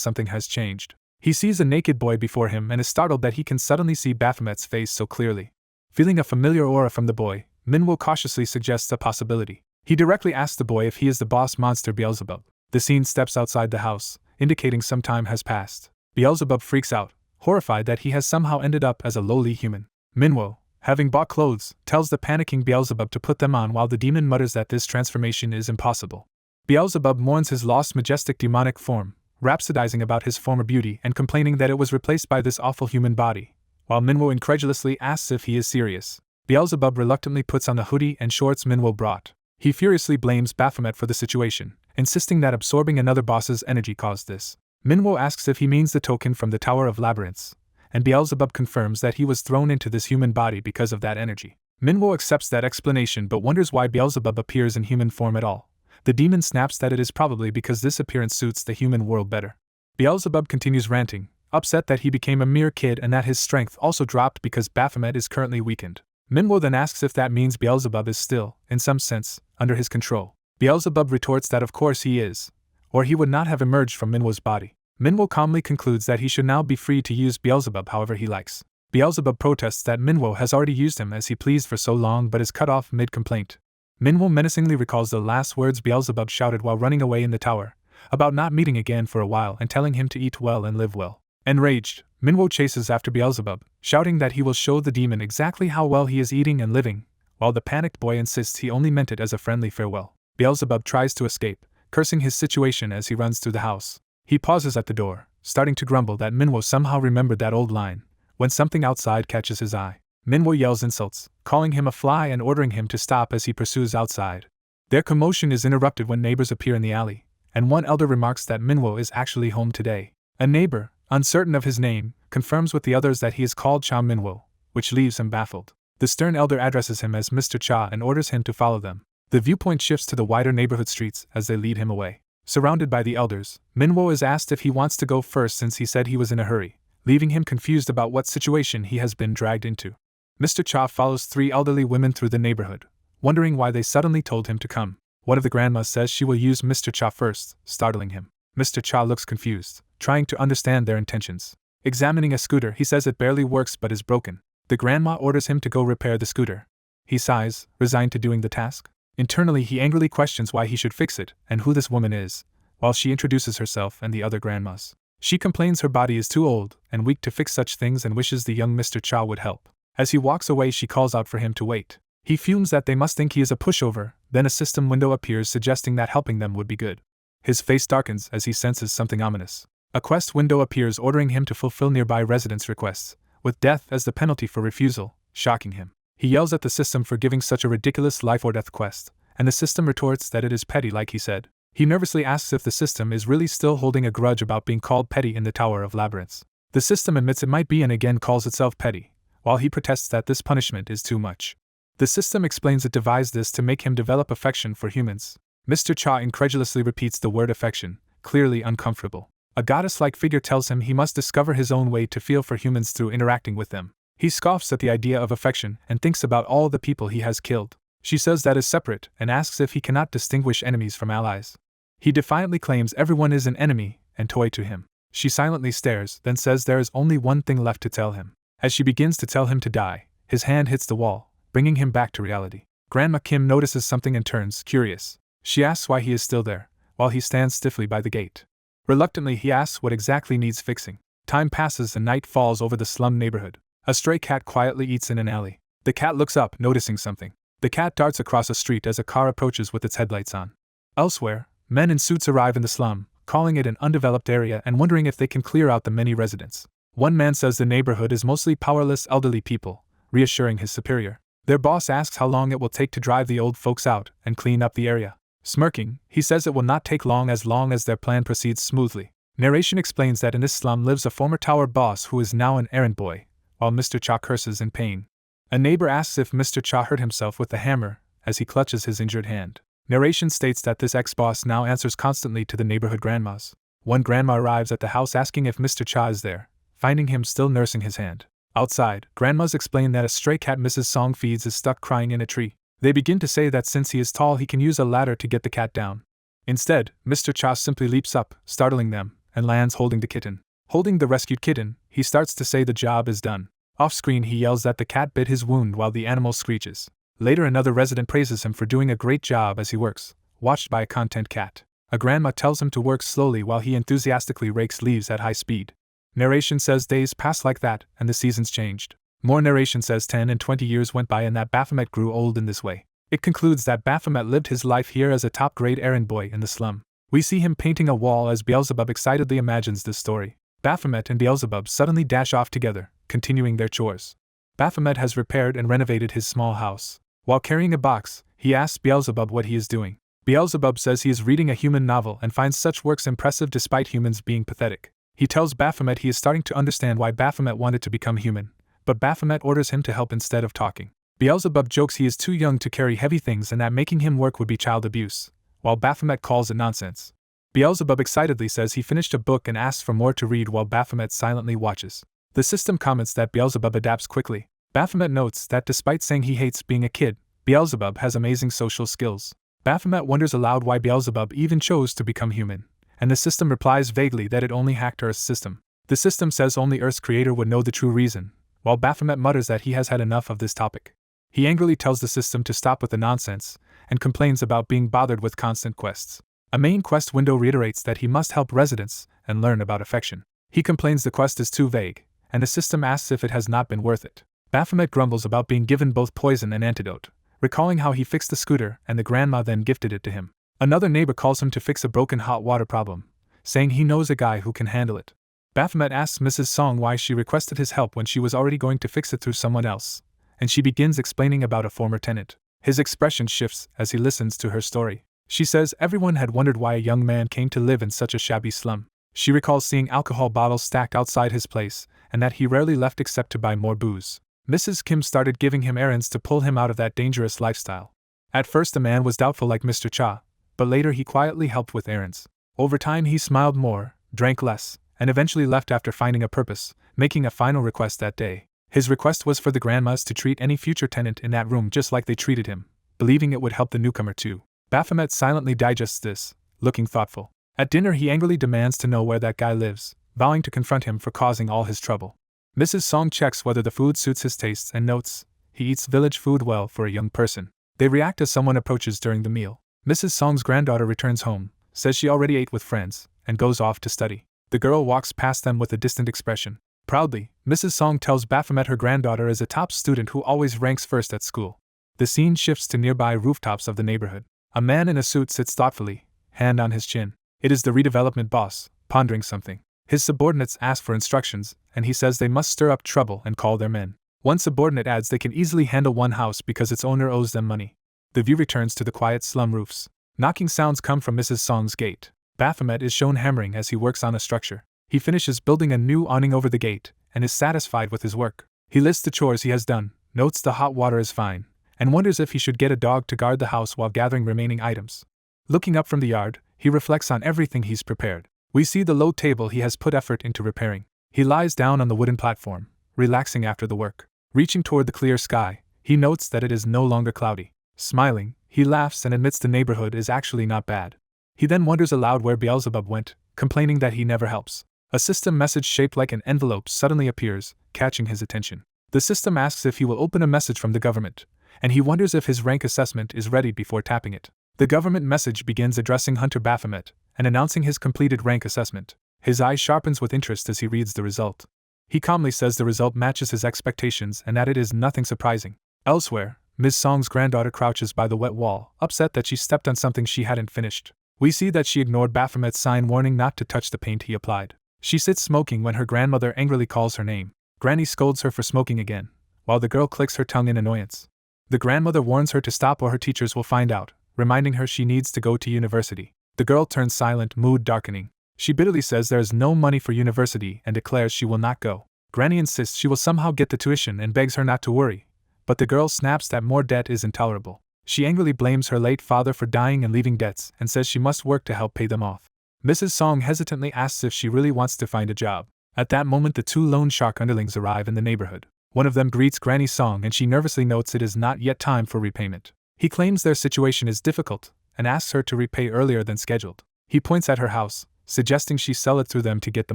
something has changed. He sees a naked boy before him and is startled that he can suddenly see Baphomet's face so clearly. Feeling a familiar aura from the boy, Manhwa cautiously suggests a possibility. He directly asks the boy if he is the boss monster Beelzebub. The scene steps outside the house, indicating some time has passed. Beelzebub freaks out, horrified that he has somehow ended up as a lowly human. Manhwa, having bought clothes, tells the panicking Beelzebub to put them on while the demon mutters that this transformation is impossible. Beelzebub mourns his lost majestic demonic form, rhapsodizing about his former beauty and complaining that it was replaced by this awful human body, while Manhwa incredulously asks if he is serious. Beelzebub reluctantly puts on the hoodie and shorts Manhwa brought. He furiously blames Baphomet for the situation, insisting that absorbing another boss's energy caused this. Manhwa asks if he means the token from the Tower of Labyrinths, and Beelzebub confirms that he was thrown into this human body because of that energy. Manhwa accepts that explanation but wonders why Beelzebub appears in human form at all. The demon snaps that it is probably because this appearance suits the human world better. Beelzebub continues ranting, upset that he became a mere kid and that his strength also dropped because Baphomet is currently weakened. Manhwa then asks if that means Beelzebub is still, in some sense, under his control. Beelzebub retorts that of course he is, or he would not have emerged from Manhwa's body. Manhwa calmly concludes that he should now be free to use Beelzebub however he likes. Beelzebub protests that Manhwa has already used him as he pleased for so long but is cut off mid-complaint. Manhwa menacingly recalls the last words Beelzebub shouted while running away in the tower, about not meeting again for a while and telling him to eat well and live well. Enraged, Manhwa chases after Beelzebub, shouting that he will show the demon exactly how well he is eating and living, while the panicked boy insists he only meant it as a friendly farewell. Beelzebub tries to escape, cursing his situation as he runs through the house. He pauses at the door, starting to grumble that Manhwa somehow remembered that old line, when something outside catches his eye. Manhwa yells insults, calling him a fly and ordering him to stop as he pursues outside. Their commotion is interrupted when neighbors appear in the alley, and one elder remarks that Manhwa is actually home today. A neighbor, uncertain of his name, confirms with the others that he is called Cha Manhwa, which leaves him baffled. The stern elder addresses him as Mr. Cha and orders him to follow them. The viewpoint shifts to the wider neighborhood streets as they lead him away. Surrounded by the elders, Manhwa is asked if he wants to go first since he said he was in a hurry, leaving him confused about what situation he has been dragged into. Mr. Cha follows 3 elderly women through the neighborhood, wondering why they suddenly told him to come. One of the grandmas says she will use Mr. Cha first, startling him. Mr. Cha looks confused, trying to understand their intentions. Examining a scooter, he says it barely works but is broken. The grandma orders him to go repair the scooter. He sighs, resigned to doing the task. Internally he angrily questions why he should fix it and who this woman is, while she introduces herself and the other grandmas. She complains her body is too old and weak to fix such things and wishes the young Mr. Cha would help. As he walks away she calls out for him to wait. He fumes that they must think he is a pushover, then a system window appears suggesting that helping them would be good. His face darkens as he senses something ominous. A quest window appears ordering him to fulfill nearby residents' requests, with death as the penalty for refusal, shocking him. He yells at the system for giving such a ridiculous life or death quest, and the system retorts that it is petty like he said. He nervously asks if the system is really still holding a grudge about being called petty in the Tower of Labyrinths. The system admits it might be and again calls itself petty, while he protests that this punishment is too much. The system explains it devised this to make him develop affection for humans. Mr. Cha incredulously repeats the word affection, clearly uncomfortable. A goddess-like figure tells him he must discover his own way to feel for humans through interacting with them. He scoffs at the idea of affection and thinks about all the people he has killed. She says that is separate and asks if he cannot distinguish enemies from allies. He defiantly claims everyone is an enemy and toy to him. She silently stares, then says there is only one thing left to tell him. As she begins to tell him to die, his hand hits the wall, bringing him back to reality. Grandma Kim notices something and turns curious. She asks why he is still there, while he stands stiffly by the gate. Reluctantly he asks what exactly needs fixing. Time passes and night falls over the slum neighborhood. A stray cat quietly eats in an alley. The cat looks up, noticing something. The cat darts across a street as a car approaches with its headlights on. Elsewhere, men in suits arrive in the slum, calling it an undeveloped area and wondering if they can clear out the many residents. One man says the neighborhood is mostly powerless elderly people, reassuring his superior. Their boss asks how long it will take to drive the old folks out and clean up the area. Smirking, he says it will not take long as their plan proceeds smoothly. Narration explains that in this slum lives a former tower boss who is now an errand boy, while Mr. Cha curses in pain. A neighbor asks if Mr. Cha hurt himself with the hammer, as he clutches his injured hand. Narration states that this ex-boss now answers constantly to the neighborhood grandmas. One grandma arrives at the house asking if Mr. Cha is there, finding him still nursing his hand. Outside, grandmas explain that a stray cat Mrs. Song feeds is stuck crying in a tree. They begin to say that since he is tall he can use a ladder to get the cat down. Instead, Mr. Cha simply leaps up, startling them, and lands holding the kitten. Holding the rescued kitten, he starts to say the job is done. Off-screen he yells that the cat bit his wound while the animal screeches. Later another resident praises him for doing a great job as he works, watched by a content cat. A grandma tells him to work slowly while he enthusiastically rakes leaves at high speed. Narration says days pass like that, and the seasons changed. More narration says 10 and 20 years went by and that Baphomet grew old in this way. It concludes that Baphomet lived his life here as a top-grade errand boy in the slum. We see him painting a wall as Beelzebub excitedly imagines this story. Baphomet and Beelzebub suddenly dash off together, continuing their chores. Baphomet has repaired and renovated his small house. While carrying a box, he asks Beelzebub what he is doing. Beelzebub says he is reading a human novel and finds such works impressive despite humans being pathetic. He tells Baphomet he is starting to understand why Baphomet wanted to become human, but Baphomet orders him to help instead of talking. Beelzebub jokes he is too young to carry heavy things and that making him work would be child abuse, while Baphomet calls it nonsense. Beelzebub excitedly says he finished a book and asks for more to read while Baphomet silently watches. The system comments that Beelzebub adapts quickly. Baphomet notes that despite saying he hates being a kid, Beelzebub has amazing social skills. Baphomet wonders aloud why Beelzebub even chose to become human, and the system replies vaguely that it only hacked Earth's system. The system says only Earth's creator would know the true reason, while Baphomet mutters that he has had enough of this topic. He angrily tells the system to stop with the nonsense, and complains about being bothered with constant quests. A main quest window reiterates that he must help residents and learn about affection. He complains the quest is too vague, and the system asks if it has not been worth it. Baphomet grumbles about being given both poison and antidote, recalling how he fixed the scooter and the grandma then gifted it to him. Another neighbor calls him to fix a broken hot water problem, saying he knows a guy who can handle it. Baphomet asks Mrs. Song why she requested his help when she was already going to fix it through someone else, and she begins explaining about a former tenant. His expression shifts as he listens to her story. She says everyone had wondered why a young man came to live in such a shabby slum. She recalls seeing alcohol bottles stacked outside his place, and that he rarely left except to buy more booze. Mrs. Kim started giving him errands to pull him out of that dangerous lifestyle. At first the man was doubtful like Mr. Cha, but later he quietly helped with errands. Over time he smiled more, drank less, and eventually left after finding a purpose, making a final request that day. His request was for the grandmas to treat any future tenant in that room just like they treated him, believing it would help the newcomer too. Baphomet silently digests this, looking thoughtful. At dinner he angrily demands to know where that guy lives, vowing to confront him for causing all his trouble. Mrs. Song checks whether the food suits his tastes and notes, he eats village food well for a young person. They react as someone approaches during the meal. Mrs. Song's granddaughter returns home, says she already ate with friends, and goes off to study. The girl walks past them with a distant expression. Proudly, Mrs. Song tells Baphomet her granddaughter is a top student who always ranks first at school. The scene shifts to nearby rooftops of the neighborhood. A man in a suit sits thoughtfully, hand on his chin. It is the redevelopment boss, pondering something. His subordinates ask for instructions, and he says they must stir up trouble and call their men. One subordinate adds they can easily handle one house because its owner owes them money. The view returns to the quiet slum roofs. Knocking sounds come from Mrs. Song's gate. Baphomet is shown hammering as he works on a structure. He finishes building a new awning over the gate, and is satisfied with his work. He lists the chores he has done, notes the hot water is fine, and wonders if he should get a dog to guard the house while gathering remaining items. Looking up from the yard, he reflects on everything he's prepared. We see the low table he has put effort into repairing. He lies down on the wooden platform, relaxing after the work. Reaching toward the clear sky, he notes that it is no longer cloudy. Smiling, he laughs and admits the neighborhood is actually not bad. He then wonders aloud where Beelzebub went, complaining that he never helps. A system message shaped like an envelope suddenly appears, catching his attention. The system asks if he will open a message from the government, and he wonders if his rank assessment is ready before tapping it. The government message begins addressing Hunter Baphomet and announcing his completed rank assessment. His eye sharpens with interest as he reads the result. He calmly says the result matches his expectations and that it is nothing surprising. Elsewhere, Ms. Song's granddaughter crouches by the wet wall, upset that she stepped on something she hadn't finished. We see that she ignored Baphomet's sign warning not to touch the paint he applied. She sits smoking when her grandmother angrily calls her name. Granny scolds her for smoking again, while the girl clicks her tongue in annoyance. The grandmother warns her to stop or her teachers will find out, reminding her she needs to go to university. The girl turns silent, mood darkening. She bitterly says there is no money for university and declares she will not go. Granny insists she will somehow get the tuition and begs her not to worry, but the girl snaps that more debt is intolerable. She angrily blames her late father for dying and leaving debts and says she must work to help pay them off. Mrs. Song hesitantly asks if she really wants to find a job. At that moment the two loan shark underlings arrive in the neighborhood. One of them greets Granny Song and she nervously notes it is not yet time for repayment. He claims their situation is difficult and asks her to repay earlier than scheduled. He points at her house, suggesting she sell it through them to get the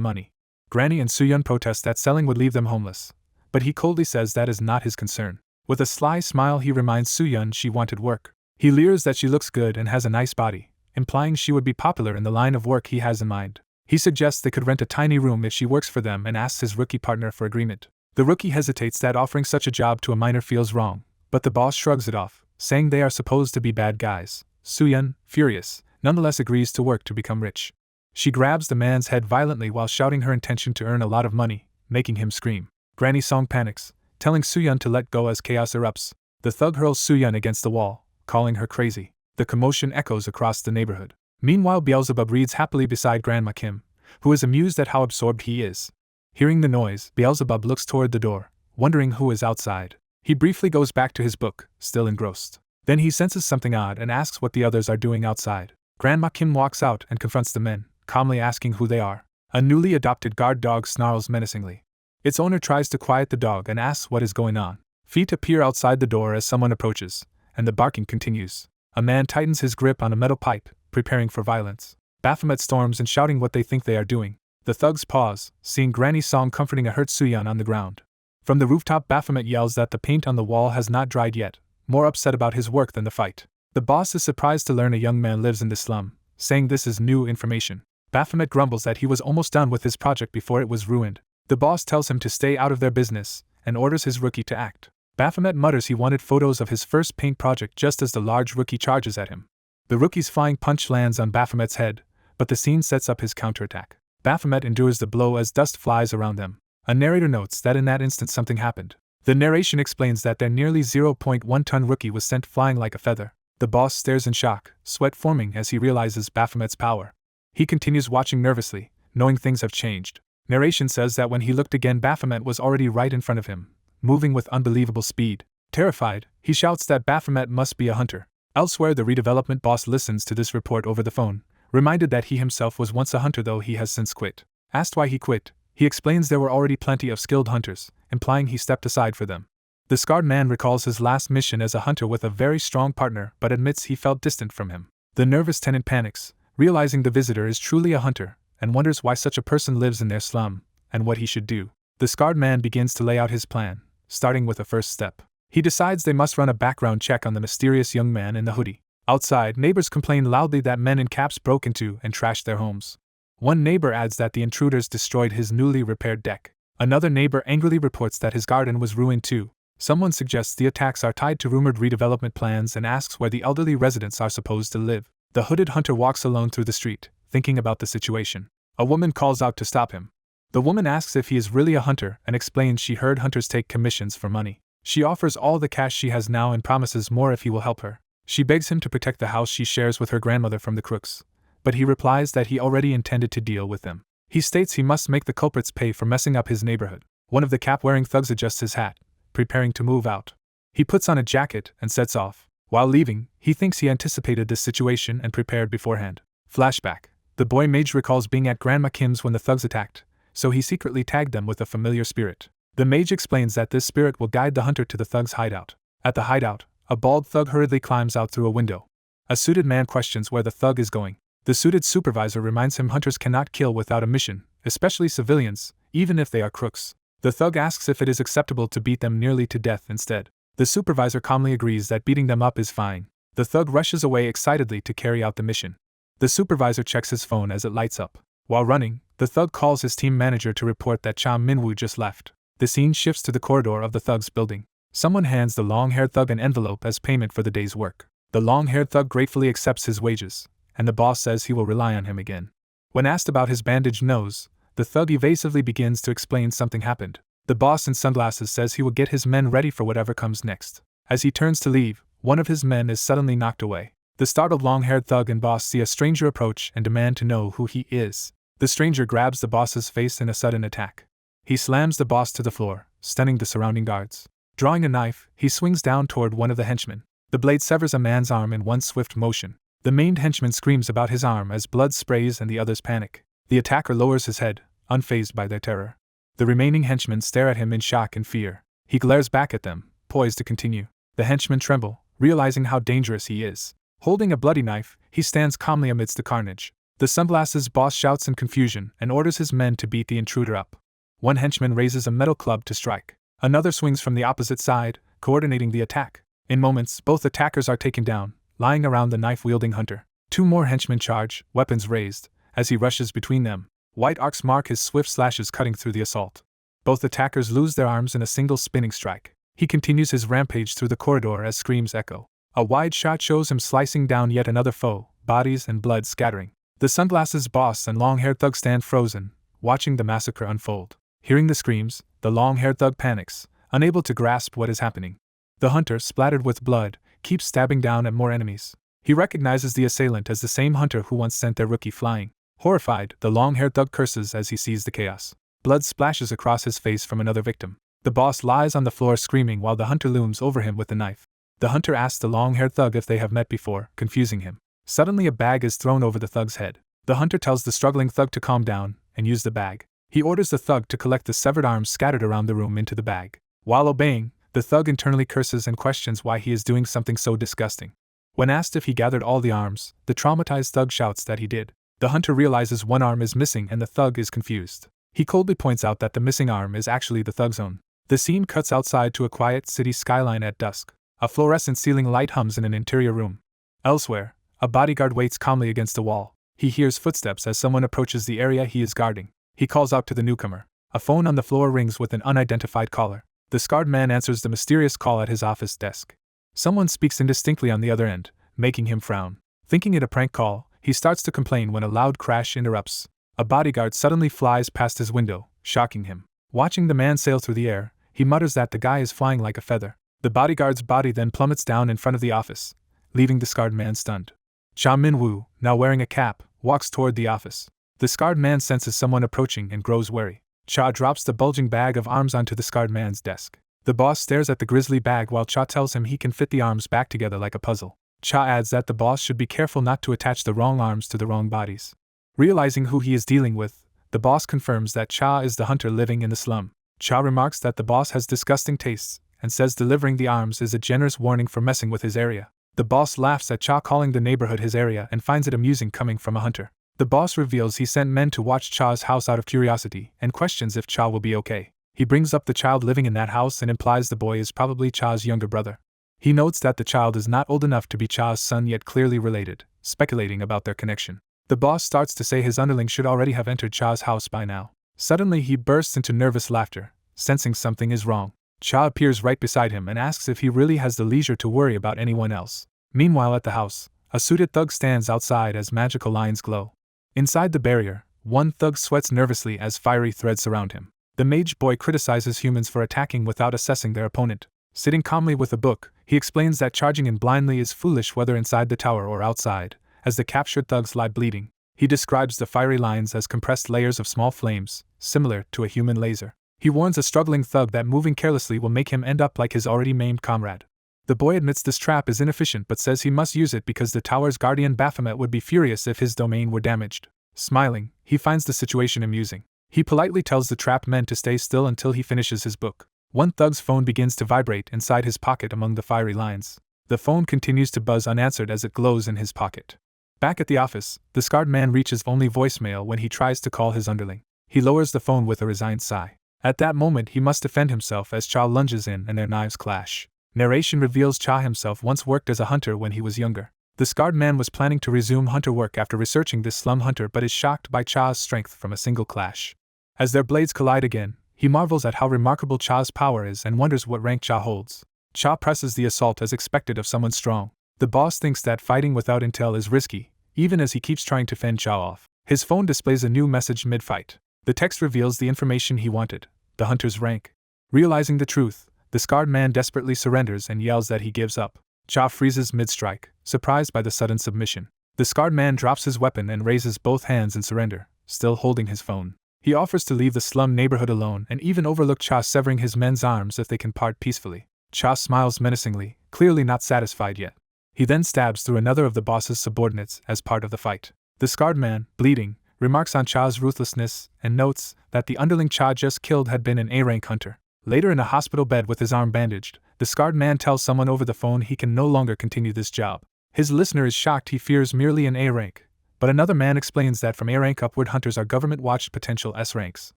money. Granny and Soo-yeon protest that selling would leave them homeless, but he coldly says that is not his concern. With a sly smile he reminds Soo-yeon she wanted work. He leers that she looks good and has a nice body, implying she would be popular in the line of work he has in mind. He suggests they could rent a tiny room if she works for them and asks his rookie partner for agreement. The rookie hesitates that offering such a job to a minor feels wrong, but the boss shrugs it off, saying they are supposed to be bad guys. Soo-yeon, furious, nonetheless agrees to work to become rich. She grabs the man's head violently while shouting her intention to earn a lot of money, making him scream. Granny Song panics, telling Soo-yeon to let go as chaos erupts. The thug hurls Soo-yeon against the wall, calling her crazy. The commotion echoes across the neighborhood. Meanwhile, Beelzebub reads happily beside Grandma Kim, who is amused at how absorbed he is. Hearing the noise, Beelzebub looks toward the door, wondering who is outside. He briefly goes back to his book, still engrossed. Then he senses something odd and asks what the others are doing outside. Grandma Kim walks out and confronts the men, calmly asking who they are. A newly adopted guard dog snarls menacingly. Its owner tries to quiet the dog and asks what is going on. Feet appear outside the door as someone approaches, and the barking continues. A man tightens his grip on a metal pipe, preparing for violence. Baphomet storms and shouting what they think they are doing. The thugs pause, seeing Granny Song comforting a hurt Soo-yeon on the ground. From the rooftop, Baphomet yells that the paint on the wall has not dried yet, more upset about his work than the fight. The boss is surprised to learn a young man lives in the slum, saying this is new information. Baphomet grumbles that he was almost done with his project before it was ruined. The boss tells him to stay out of their business, and orders his rookie to act. Baphomet mutters he wanted photos of his first paint project just as the large rookie charges at him. The rookie's flying punch lands on Baphomet's head, but the scene sets up his counterattack. Baphomet endures the blow as dust flies around them. A narrator notes that in that instant something happened. The narration explains that their nearly 0.1-ton rookie was sent flying like a feather. The boss stares in shock, sweat forming as he realizes Baphomet's power. He continues watching nervously, knowing things have changed. Narration says that when he looked again, Baphomet was already right in front of him, moving with unbelievable speed. Terrified, he shouts that Baphomet must be a hunter. Elsewhere, the redevelopment boss listens to this report over the phone, reminded that he himself was once a hunter though he has since quit. Asked why he quit, he explains there were already plenty of skilled hunters, implying he stepped aside for them. The scarred man recalls his last mission as a hunter with a very strong partner but admits he felt distant from him. The nervous tenant panics, realizing the visitor is truly a hunter, and wonders why such a person lives in their slum, and what he should do. The scarred man begins to lay out his plan, starting with a first step. He decides they must run a background check on the mysterious young man in the hoodie. Outside, neighbors complain loudly that men in caps broke into and trashed their homes. One neighbor adds that the intruders destroyed his newly repaired deck. Another neighbor angrily reports that his garden was ruined too. Someone suggests the attacks are tied to rumored redevelopment plans and asks where the elderly residents are supposed to live. The hooded hunter walks alone through the street, thinking about the situation. A woman calls out to stop him. The woman asks if he is really a hunter and explains she heard hunters take commissions for money. She offers all the cash she has now and promises more if he will help her. She begs him to protect the house she shares with her grandmother from the crooks, but he replies that he already intended to deal with them. He states he must make the culprits pay for messing up his neighborhood. One of the cap-wearing thugs adjusts his hat, preparing to move out. He puts on a jacket and sets off. While leaving, he thinks he anticipated this situation and prepared beforehand. Flashback. The boy mage recalls being at Grandma Kim's when the thugs attacked, so he secretly tagged them with a familiar spirit. The mage explains that this spirit will guide the hunter to the thug's hideout. At the hideout, a bald thug hurriedly climbs out through a window. A suited man questions where the thug is going. The suited supervisor reminds him hunters cannot kill without a mission, especially civilians, even if they are crooks. The thug asks if it is acceptable to beat them nearly to death instead. The supervisor calmly agrees that beating them up is fine. The thug rushes away excitedly to carry out the mission. The supervisor checks his phone as it lights up. While running, the thug calls his team manager to report that Cha Min-woo just left. The scene shifts to the corridor of the thug's building. Someone hands the long-haired thug an envelope as payment for the day's work. The long-haired thug gratefully accepts his wages, and the boss says he will rely on him again. When asked about his bandaged nose, the thug evasively begins to explain something happened. The boss in sunglasses says he will get his men ready for whatever comes next. As he turns to leave, one of his men is suddenly knocked away. The startled long-haired thug and boss see a stranger approach and demand to know who he is. The stranger grabs the boss's face in a sudden attack. He slams the boss to the floor, stunning the surrounding guards. Drawing a knife, he swings down toward one of the henchmen. The blade severs a man's arm in one swift motion. The maimed henchman screams about his arm as blood sprays and the others panic. The attacker lowers his head, unfazed by their terror. The remaining henchmen stare at him in shock and fear. He glares back at them, poised to continue. The henchmen tremble, realizing how dangerous he is. Holding a bloody knife, he stands calmly amidst the carnage. The sunglasses boss shouts in confusion and orders his men to beat the intruder up. One henchman raises a metal club to strike. Another swings from the opposite side, coordinating the attack. In moments, both attackers are taken down, lying around the knife-wielding hunter. Two more henchmen charge, weapons raised, as he rushes between them. White arcs mark his swift slashes cutting through the assault. Both attackers lose their arms in a single spinning strike. He continues his rampage through the corridor as screams echo. A wide shot shows him slicing down yet another foe, bodies and blood scattering. The sunglasses boss and long-haired thug stand frozen, watching the massacre unfold. Hearing the screams, the long-haired thug panics, unable to grasp what is happening. The hunter, splattered with blood, keeps stabbing down at more enemies. He recognizes the assailant as the same hunter who once sent their rookie flying. Horrified, the long-haired thug curses as he sees the chaos. Blood splashes across his face from another victim. The boss lies on the floor screaming while the hunter looms over him with a knife. The hunter asks the long-haired thug if they have met before, confusing him. Suddenly a bag is thrown over the thug's head. The hunter tells the struggling thug to calm down and use the bag. He orders the thug to collect the severed arms scattered around the room into the bag. While obeying, the thug internally curses and questions why he is doing something so disgusting. When asked if he gathered all the arms, the traumatized thug shouts that he did. The hunter realizes one arm is missing and the thug is confused. He coldly points out that the missing arm is actually the thug's own. The scene cuts outside to a quiet city skyline at dusk. A fluorescent ceiling light hums in an interior room. Elsewhere, a bodyguard waits calmly against a wall. He hears footsteps as someone approaches the area he is guarding. He calls out to the newcomer. A phone on the floor rings with an unidentified caller. The scarred man answers the mysterious call at his office desk. Someone speaks indistinctly on the other end, making him frown. Thinking it a prank call, he starts to complain when a loud crash interrupts. A bodyguard suddenly flies past his window, shocking him. Watching the man sail through the air, he mutters that the guy is flying like a feather. The bodyguard's body then plummets down in front of the office, leaving the scarred man stunned. Cha Min-woo, now wearing a cap, walks toward the office. The scarred man senses someone approaching and grows wary. Cha drops the bulging bag of arms onto the scarred man's desk. The boss stares at the grisly bag while Cha tells him he can fit the arms back together like a puzzle. Cha adds that the boss should be careful not to attach the wrong arms to the wrong bodies. Realizing who he is dealing with, the boss confirms that Cha is the hunter living in the slum. Cha remarks that the boss has disgusting tastes, and says delivering the arms is a generous warning for messing with his area. The boss laughs at Cha calling the neighborhood his area and finds it amusing coming from a hunter. The boss reveals he sent men to watch Cha's house out of curiosity and questions if Cha will be okay. He brings up the child living in that house and implies the boy is probably Cha's younger brother. He notes that the child is not old enough to be Cha's son yet clearly related, speculating about their connection. The boss starts to say his underling should already have entered Cha's house by now. Suddenly he bursts into nervous laughter, sensing something is wrong. Cha appears right beside him and asks if he really has the leisure to worry about anyone else. Meanwhile at the house, a suited thug stands outside as magical lines glow. Inside the barrier, one thug sweats nervously as fiery threads surround him. The mage boy criticizes humans for attacking without assessing their opponent. Sitting calmly with a book, he explains that charging in blindly is foolish whether inside the tower or outside, as the captured thugs lie bleeding. He describes the fiery lines as compressed layers of small flames, similar to a human laser. He warns a struggling thug that moving carelessly will make him end up like his already maimed comrade. The boy admits this trap is inefficient but says he must use it because the tower's guardian Baphomet would be furious if his domain were damaged. Smiling, he finds the situation amusing. He politely tells the trapped men to stay still until he finishes his book. One thug's phone begins to vibrate inside his pocket among the fiery lines. The phone continues to buzz unanswered as it glows in his pocket. Back at the office, the scarred man reaches only voicemail when he tries to call his underling. He lowers the phone with a resigned sigh. At that moment he must defend himself as Cha lunges in and their knives clash. Narration reveals Cha himself once worked as a hunter when he was younger. The scarred man was planning to resume hunter work after researching this slum hunter but is shocked by Cha's strength from a single clash. As their blades collide again, he marvels at how remarkable Cha's power is and wonders what rank Cha holds. Cha presses the assault as expected of someone strong. The boss thinks that fighting without intel is risky, even as he keeps trying to fend Cha off. His phone displays a new message mid-fight. The text reveals the information he wanted, the hunter's rank. Realizing the truth, the scarred man desperately surrenders and yells that he gives up. Cha freezes mid-strike, surprised by the sudden submission. The scarred man drops his weapon and raises both hands in surrender, still holding his phone. He offers to leave the slum neighborhood alone and even overlook Cha severing his men's arms if they can part peacefully. Cha smiles menacingly, clearly not satisfied yet. He then stabs through another of the boss's subordinates as part of the fight. The scarred man, bleeding, remarks on Cha's ruthlessness and notes that the underling Cha just killed had been an A-rank hunter. Later, in a hospital bed with his arm bandaged, the scarred man tells someone over the phone he can no longer continue this job. His listener is shocked he fears merely an A-rank, but another man explains that from A-rank upward hunters are government-watched potential S-ranks.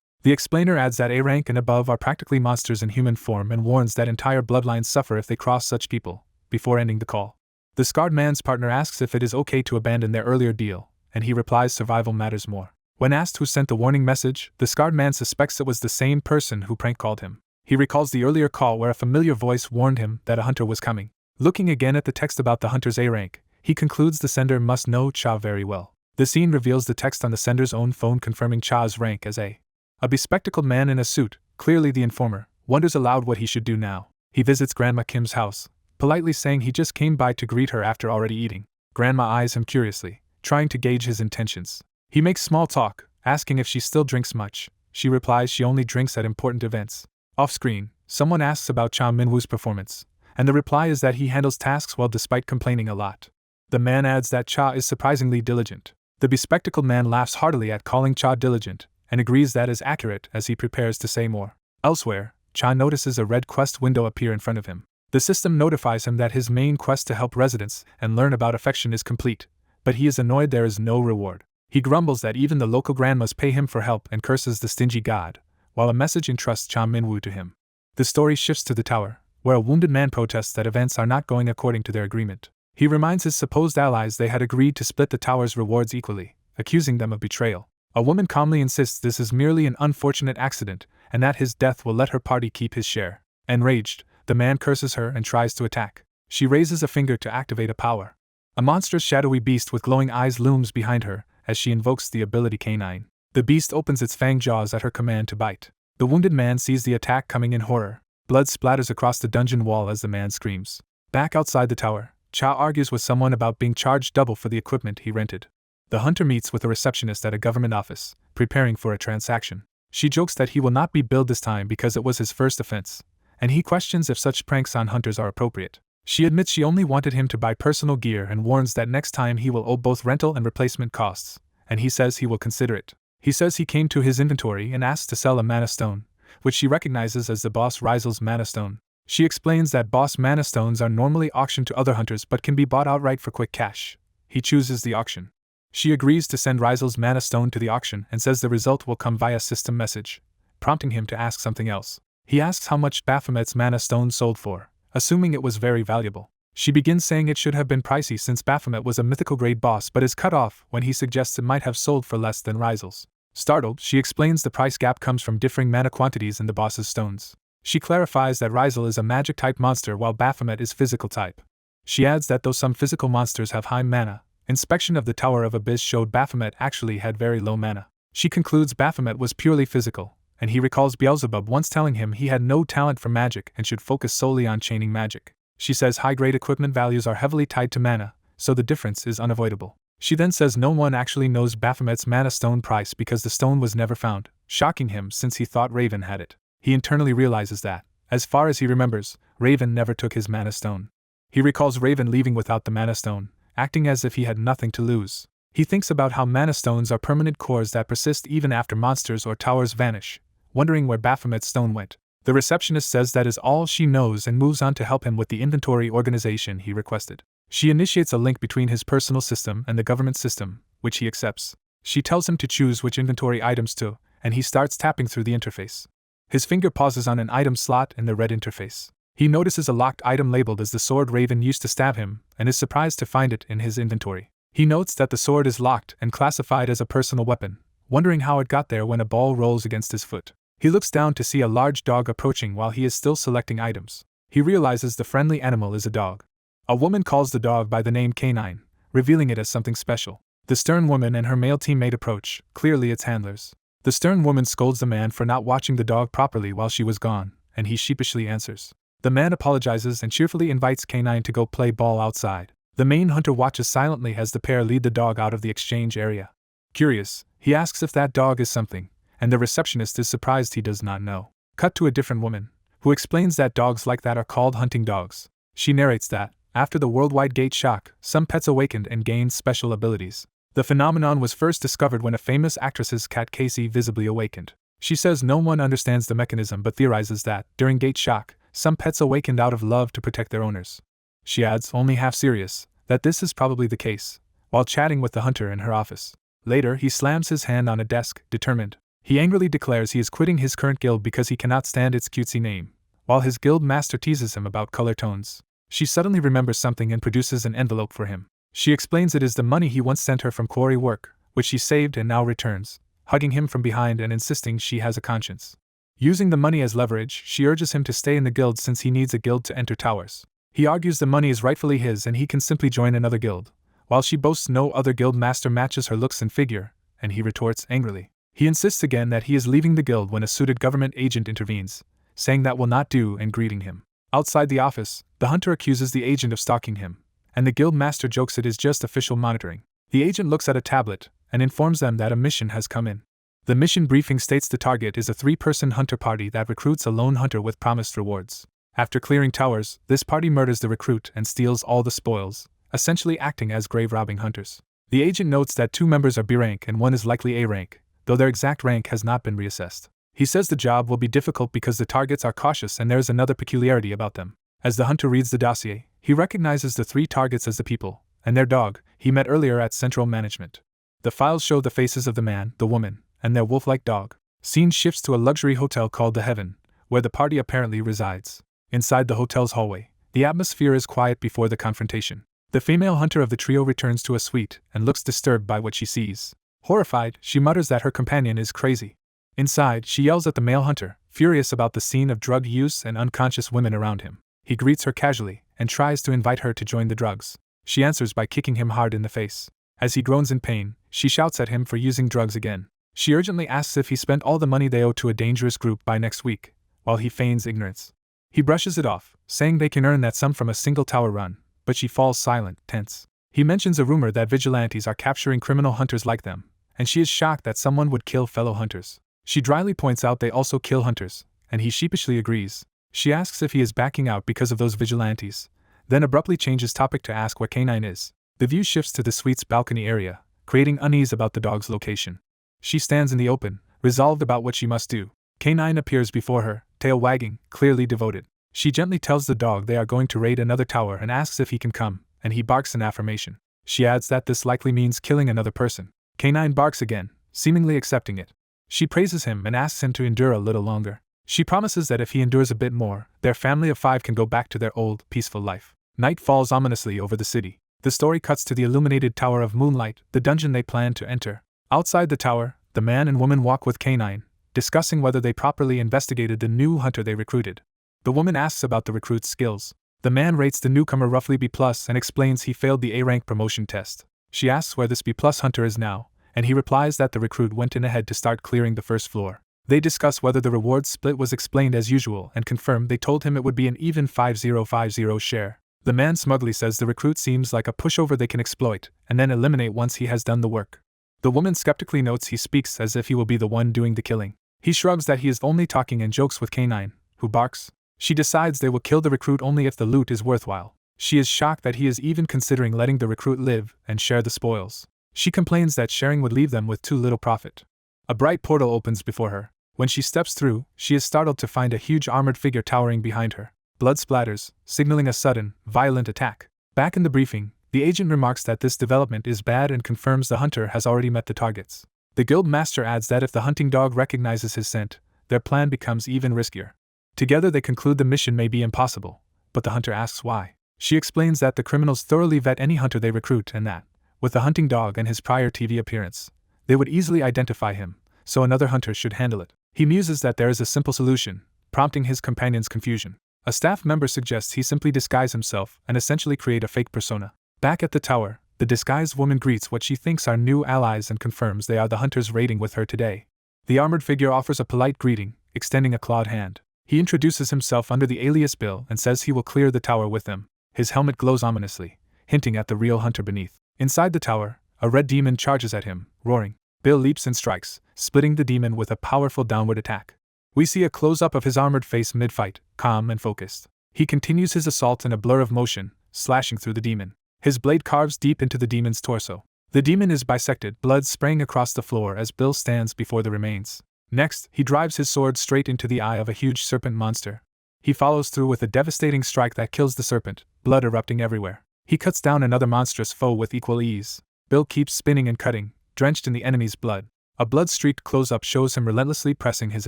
The explainer adds that A-rank and above are practically monsters in human form and warns that entire bloodlines suffer if they cross such people, before ending the call. The scarred man's partner asks if it is okay to abandon their earlier deal, and he replies survival matters more. When asked who sent the warning message, the scarred man suspects it was the same person who prank called him. He recalls the earlier call where a familiar voice warned him that a hunter was coming. Looking again at the text about the hunter's A-rank, he concludes the sender must know Cha very well. The scene reveals the text on the sender's own phone confirming Cha's rank as A. A bespectacled man in a suit, clearly the informer, wonders aloud what he should do now. He visits Grandma Kim's house, politely saying he just came by to greet her after already eating. Grandma eyes him curiously, trying to gauge his intentions. He makes small talk, asking if she still drinks much. She replies she only drinks at important events. Off-screen, someone asks about Cha Minwoo's performance, and the reply is that he handles tasks well despite complaining a lot. The man adds that Cha is surprisingly diligent. The bespectacled man laughs heartily at calling Cha diligent, and agrees that is accurate as he prepares to say more. Elsewhere, Cha notices a red quest window appear in front of him. The system notifies him that his main quest to help residents and learn about affection is complete, but he is annoyed there is no reward. He grumbles that even the local grandmas pay him for help and curses the stingy god, while a message entrusts Cha Minwoo to him. The story shifts to the tower, where a wounded man protests that events are not going according to their agreement. He reminds his supposed allies they had agreed to split the tower's rewards equally, accusing them of betrayal. A woman calmly insists this is merely an unfortunate accident, and that his death will let her party keep his share. Enraged, the man curses her and tries to attack. She raises a finger to activate a power. A monstrous shadowy beast with glowing eyes looms behind her as she invokes the ability K9. The beast opens its fanged jaws at her command to bite. The wounded man sees the attack coming in horror. Blood splatters across the dungeon wall as the man screams. Back outside the tower, Cha argues with someone about being charged double for the equipment he rented. The hunter meets with a receptionist at a government office, preparing for a transaction. She jokes that he will not be billed this time because it was his first offense, and he questions if such pranks on hunters are appropriate. She admits she only wanted him to buy personal gear and warns that next time he will owe both rental and replacement costs, and he says he will consider it. He says he came to his inventory and asks to sell a mana stone, which she recognizes as the boss Rizel's mana stone. She explains that boss mana stones are normally auctioned to other hunters but can be bought outright for quick cash. He chooses the auction. She agrees to send Rizel's mana stone to the auction and says the result will come via system message, prompting him to ask something else. He asks how much Baphomet's mana stone sold for, assuming it was very valuable. She begins saying it should have been pricey since Baphomet was a mythical grade boss but is cut off when he suggests it might have sold for less than Rizel's. Startled, she explains the price gap comes from differing mana quantities in the boss's stones. She clarifies that Rizel is a magic-type monster while Baphomet is physical-type. She adds that though some physical monsters have high mana, inspection of the Tower of Abyss showed Baphomet actually had very low mana. She concludes Baphomet was purely physical, and he recalls Beelzebub once telling him he had no talent for magic and should focus solely on chaining magic. She says high-grade equipment values are heavily tied to mana, so the difference is unavoidable. She then says no one actually knows Baphomet's mana stone price because the stone was never found, shocking him since he thought Raven had it. He internally realizes that, as far as he remembers, Raven never took his mana stone. He recalls Raven leaving without the mana stone, acting as if he had nothing to lose. He thinks about how mana stones are permanent cores that persist even after monsters or towers vanish, wondering where Baphomet's stone went. The receptionist says that is all she knows and moves on to help him with the inventory organization he requested. She initiates a link between his personal system and the government system, which he accepts. She tells him to choose which inventory items to, and he starts tapping through the interface. His finger pauses on an item slot in the red interface. He notices a locked item labeled as the sword Raven used to stab him, and is surprised to find it in his inventory. He notes that the sword is locked and classified as a personal weapon, wondering how it got there when a ball rolls against his foot. He looks down to see a large dog approaching while he is still selecting items. He realizes the friendly animal is a dog. A woman calls the dog by the name K9, revealing it as something special. The stern woman and her male teammate approach, clearly its handlers. The stern woman scolds the man for not watching the dog properly while she was gone, and he sheepishly answers. The man apologizes and cheerfully invites K9 to go play ball outside. The main hunter watches silently as the pair lead the dog out of the exchange area. Curious, he asks if that dog is something, and the receptionist is surprised he does not know. Cut to a different woman, who explains that dogs like that are called hunting dogs. She narrates that, after the worldwide gate shock, some pets awakened and gained special abilities. The phenomenon was first discovered when a famous actress's cat Casey visibly awakened. She says no one understands the mechanism but theorizes that, during gate shock, some pets awakened out of love to protect their owners. She adds, only half serious, that this is probably the case, while chatting with the hunter in her office. Later, he slams his hand on a desk, determined. He angrily declares he is quitting his current guild because he cannot stand its cutesy name, while his guild master teases him about color tones. She suddenly remembers something and produces an envelope for him. She explains it is the money he once sent her from quarry work, which she saved and now returns, hugging him from behind and insisting she has a conscience. Using the money as leverage, she urges him to stay in the guild since he needs a guild to enter towers. He argues the money is rightfully his and he can simply join another guild, while she boasts no other guild master matches her looks and figure, and he retorts angrily. He insists again that he is leaving the guild when a suited government agent intervenes, saying that will not do and greeting him. Outside the office, the hunter accuses the agent of stalking him, and the guild master jokes it is just official monitoring. The agent looks at a tablet and informs them that a mission has come in. The mission briefing states the target is a 3-person hunter party that recruits a lone hunter with promised rewards. After clearing towers, this party murders the recruit and steals all the spoils, essentially acting as grave-robbing hunters. The agent notes that 2 members are B rank and 1 is likely A rank, though their exact rank has not been reassessed. He says the job will be difficult because the targets are cautious and there is another peculiarity about them. As the hunter reads the dossier, he recognizes the 3 targets as the people, and their dog, he met earlier at Central Management. The files show the faces of the man, the woman, and their wolf-like dog. Scene shifts to a luxury hotel called the Heaven, where the party apparently resides. Inside the hotel's hallway, the atmosphere is quiet before the confrontation. The female hunter of the trio returns to a suite and looks disturbed by what she sees. Horrified, she mutters that her companion is crazy. Inside, she yells at the male hunter, furious about the scene of drug use and unconscious women around him. He greets her casually and tries to invite her to join the drugs. She answers by kicking him hard in the face. As he groans in pain, she shouts at him for using drugs again. She urgently asks if he spent all the money they owe to a dangerous group by next week, while he feigns ignorance. He brushes it off, saying they can earn that sum from a single tower run, but she falls silent, tense. He mentions a rumor that vigilantes are capturing criminal hunters like them, and she is shocked that someone would kill fellow hunters. She dryly points out they also kill hunters, and he sheepishly agrees. She asks if he is backing out because of those vigilantes, then abruptly changes topic to ask where K9 is. The view shifts to the suite's balcony area, creating unease about the dog's location. She stands in the open, resolved about what she must do. K9 appears before her, tail wagging, clearly devoted. She gently tells the dog they are going to raid another tower and asks if he can come, and he barks in affirmation. She adds that this likely means killing another person. K9 barks again, seemingly accepting it. She praises him and asks him to endure a little longer. She promises that if he endures a bit more, their family of 5 can go back to their old, peaceful life. Night falls ominously over the city. The story cuts to the illuminated Tower of Moonlight, the dungeon they plan to enter. Outside the tower, the man and woman walk with K9, discussing whether they properly investigated the new hunter they recruited. The woman asks about the recruit's skills. The man rates the newcomer roughly B+ and explains he failed the A-rank promotion test. She asks where this B+ hunter is now, and he replies that the recruit went in ahead to start clearing the first floor. They discuss whether the reward split was explained as usual and confirm they told him it would be an even 50-50 share. The man smugly says the recruit seems like a pushover they can exploit, and then eliminate once he has done the work. The woman skeptically notes he speaks as if he will be the one doing the killing. He shrugs that he is only talking and jokes with K9, who barks. She decides they will kill the recruit only if the loot is worthwhile. She is shocked that he is even considering letting the recruit live and share the spoils. She complains that sharing would leave them with too little profit. A bright portal opens before her. When she steps through, she is startled to find a huge armored figure towering behind her. Blood splatters, signaling a sudden, violent attack. Back in the briefing, the agent remarks that this development is bad and confirms the hunter has already met the targets. The guild master adds that if the hunting dog recognizes his scent, their plan becomes even riskier. Together they conclude the mission may be impossible, but the hunter asks why. She explains that the criminals thoroughly vet any hunter they recruit and that, with the hunting dog and his prior TV appearance, they would easily identify him, so another hunter should handle it. He muses that there is a simple solution, prompting his companion's confusion. A staff member suggests he simply disguise himself and essentially create a fake persona. Back at the tower, the disguised woman greets what she thinks are new allies and confirms they are the hunters raiding with her today. The armored figure offers a polite greeting, extending a clawed hand. He introduces himself under the alias Bill and says he will clear the tower with them. His helmet glows ominously, hinting at the real hunter beneath. Inside the tower, a red demon charges at him, roaring. Bill leaps and strikes, splitting the demon with a powerful downward attack. We see a close-up of his armored face mid-fight, calm and focused. He continues his assault in a blur of motion, slashing through the demon. His blade carves deep into the demon's torso. The demon is bisected, blood spraying across the floor as Bill stands before the remains. Next, he drives his sword straight into the eye of a huge serpent monster. He follows through with a devastating strike that kills the serpent, blood erupting everywhere. He cuts down another monstrous foe with equal ease. Bill keeps spinning and cutting, drenched in the enemy's blood. A blood-streaked close-up shows him relentlessly pressing his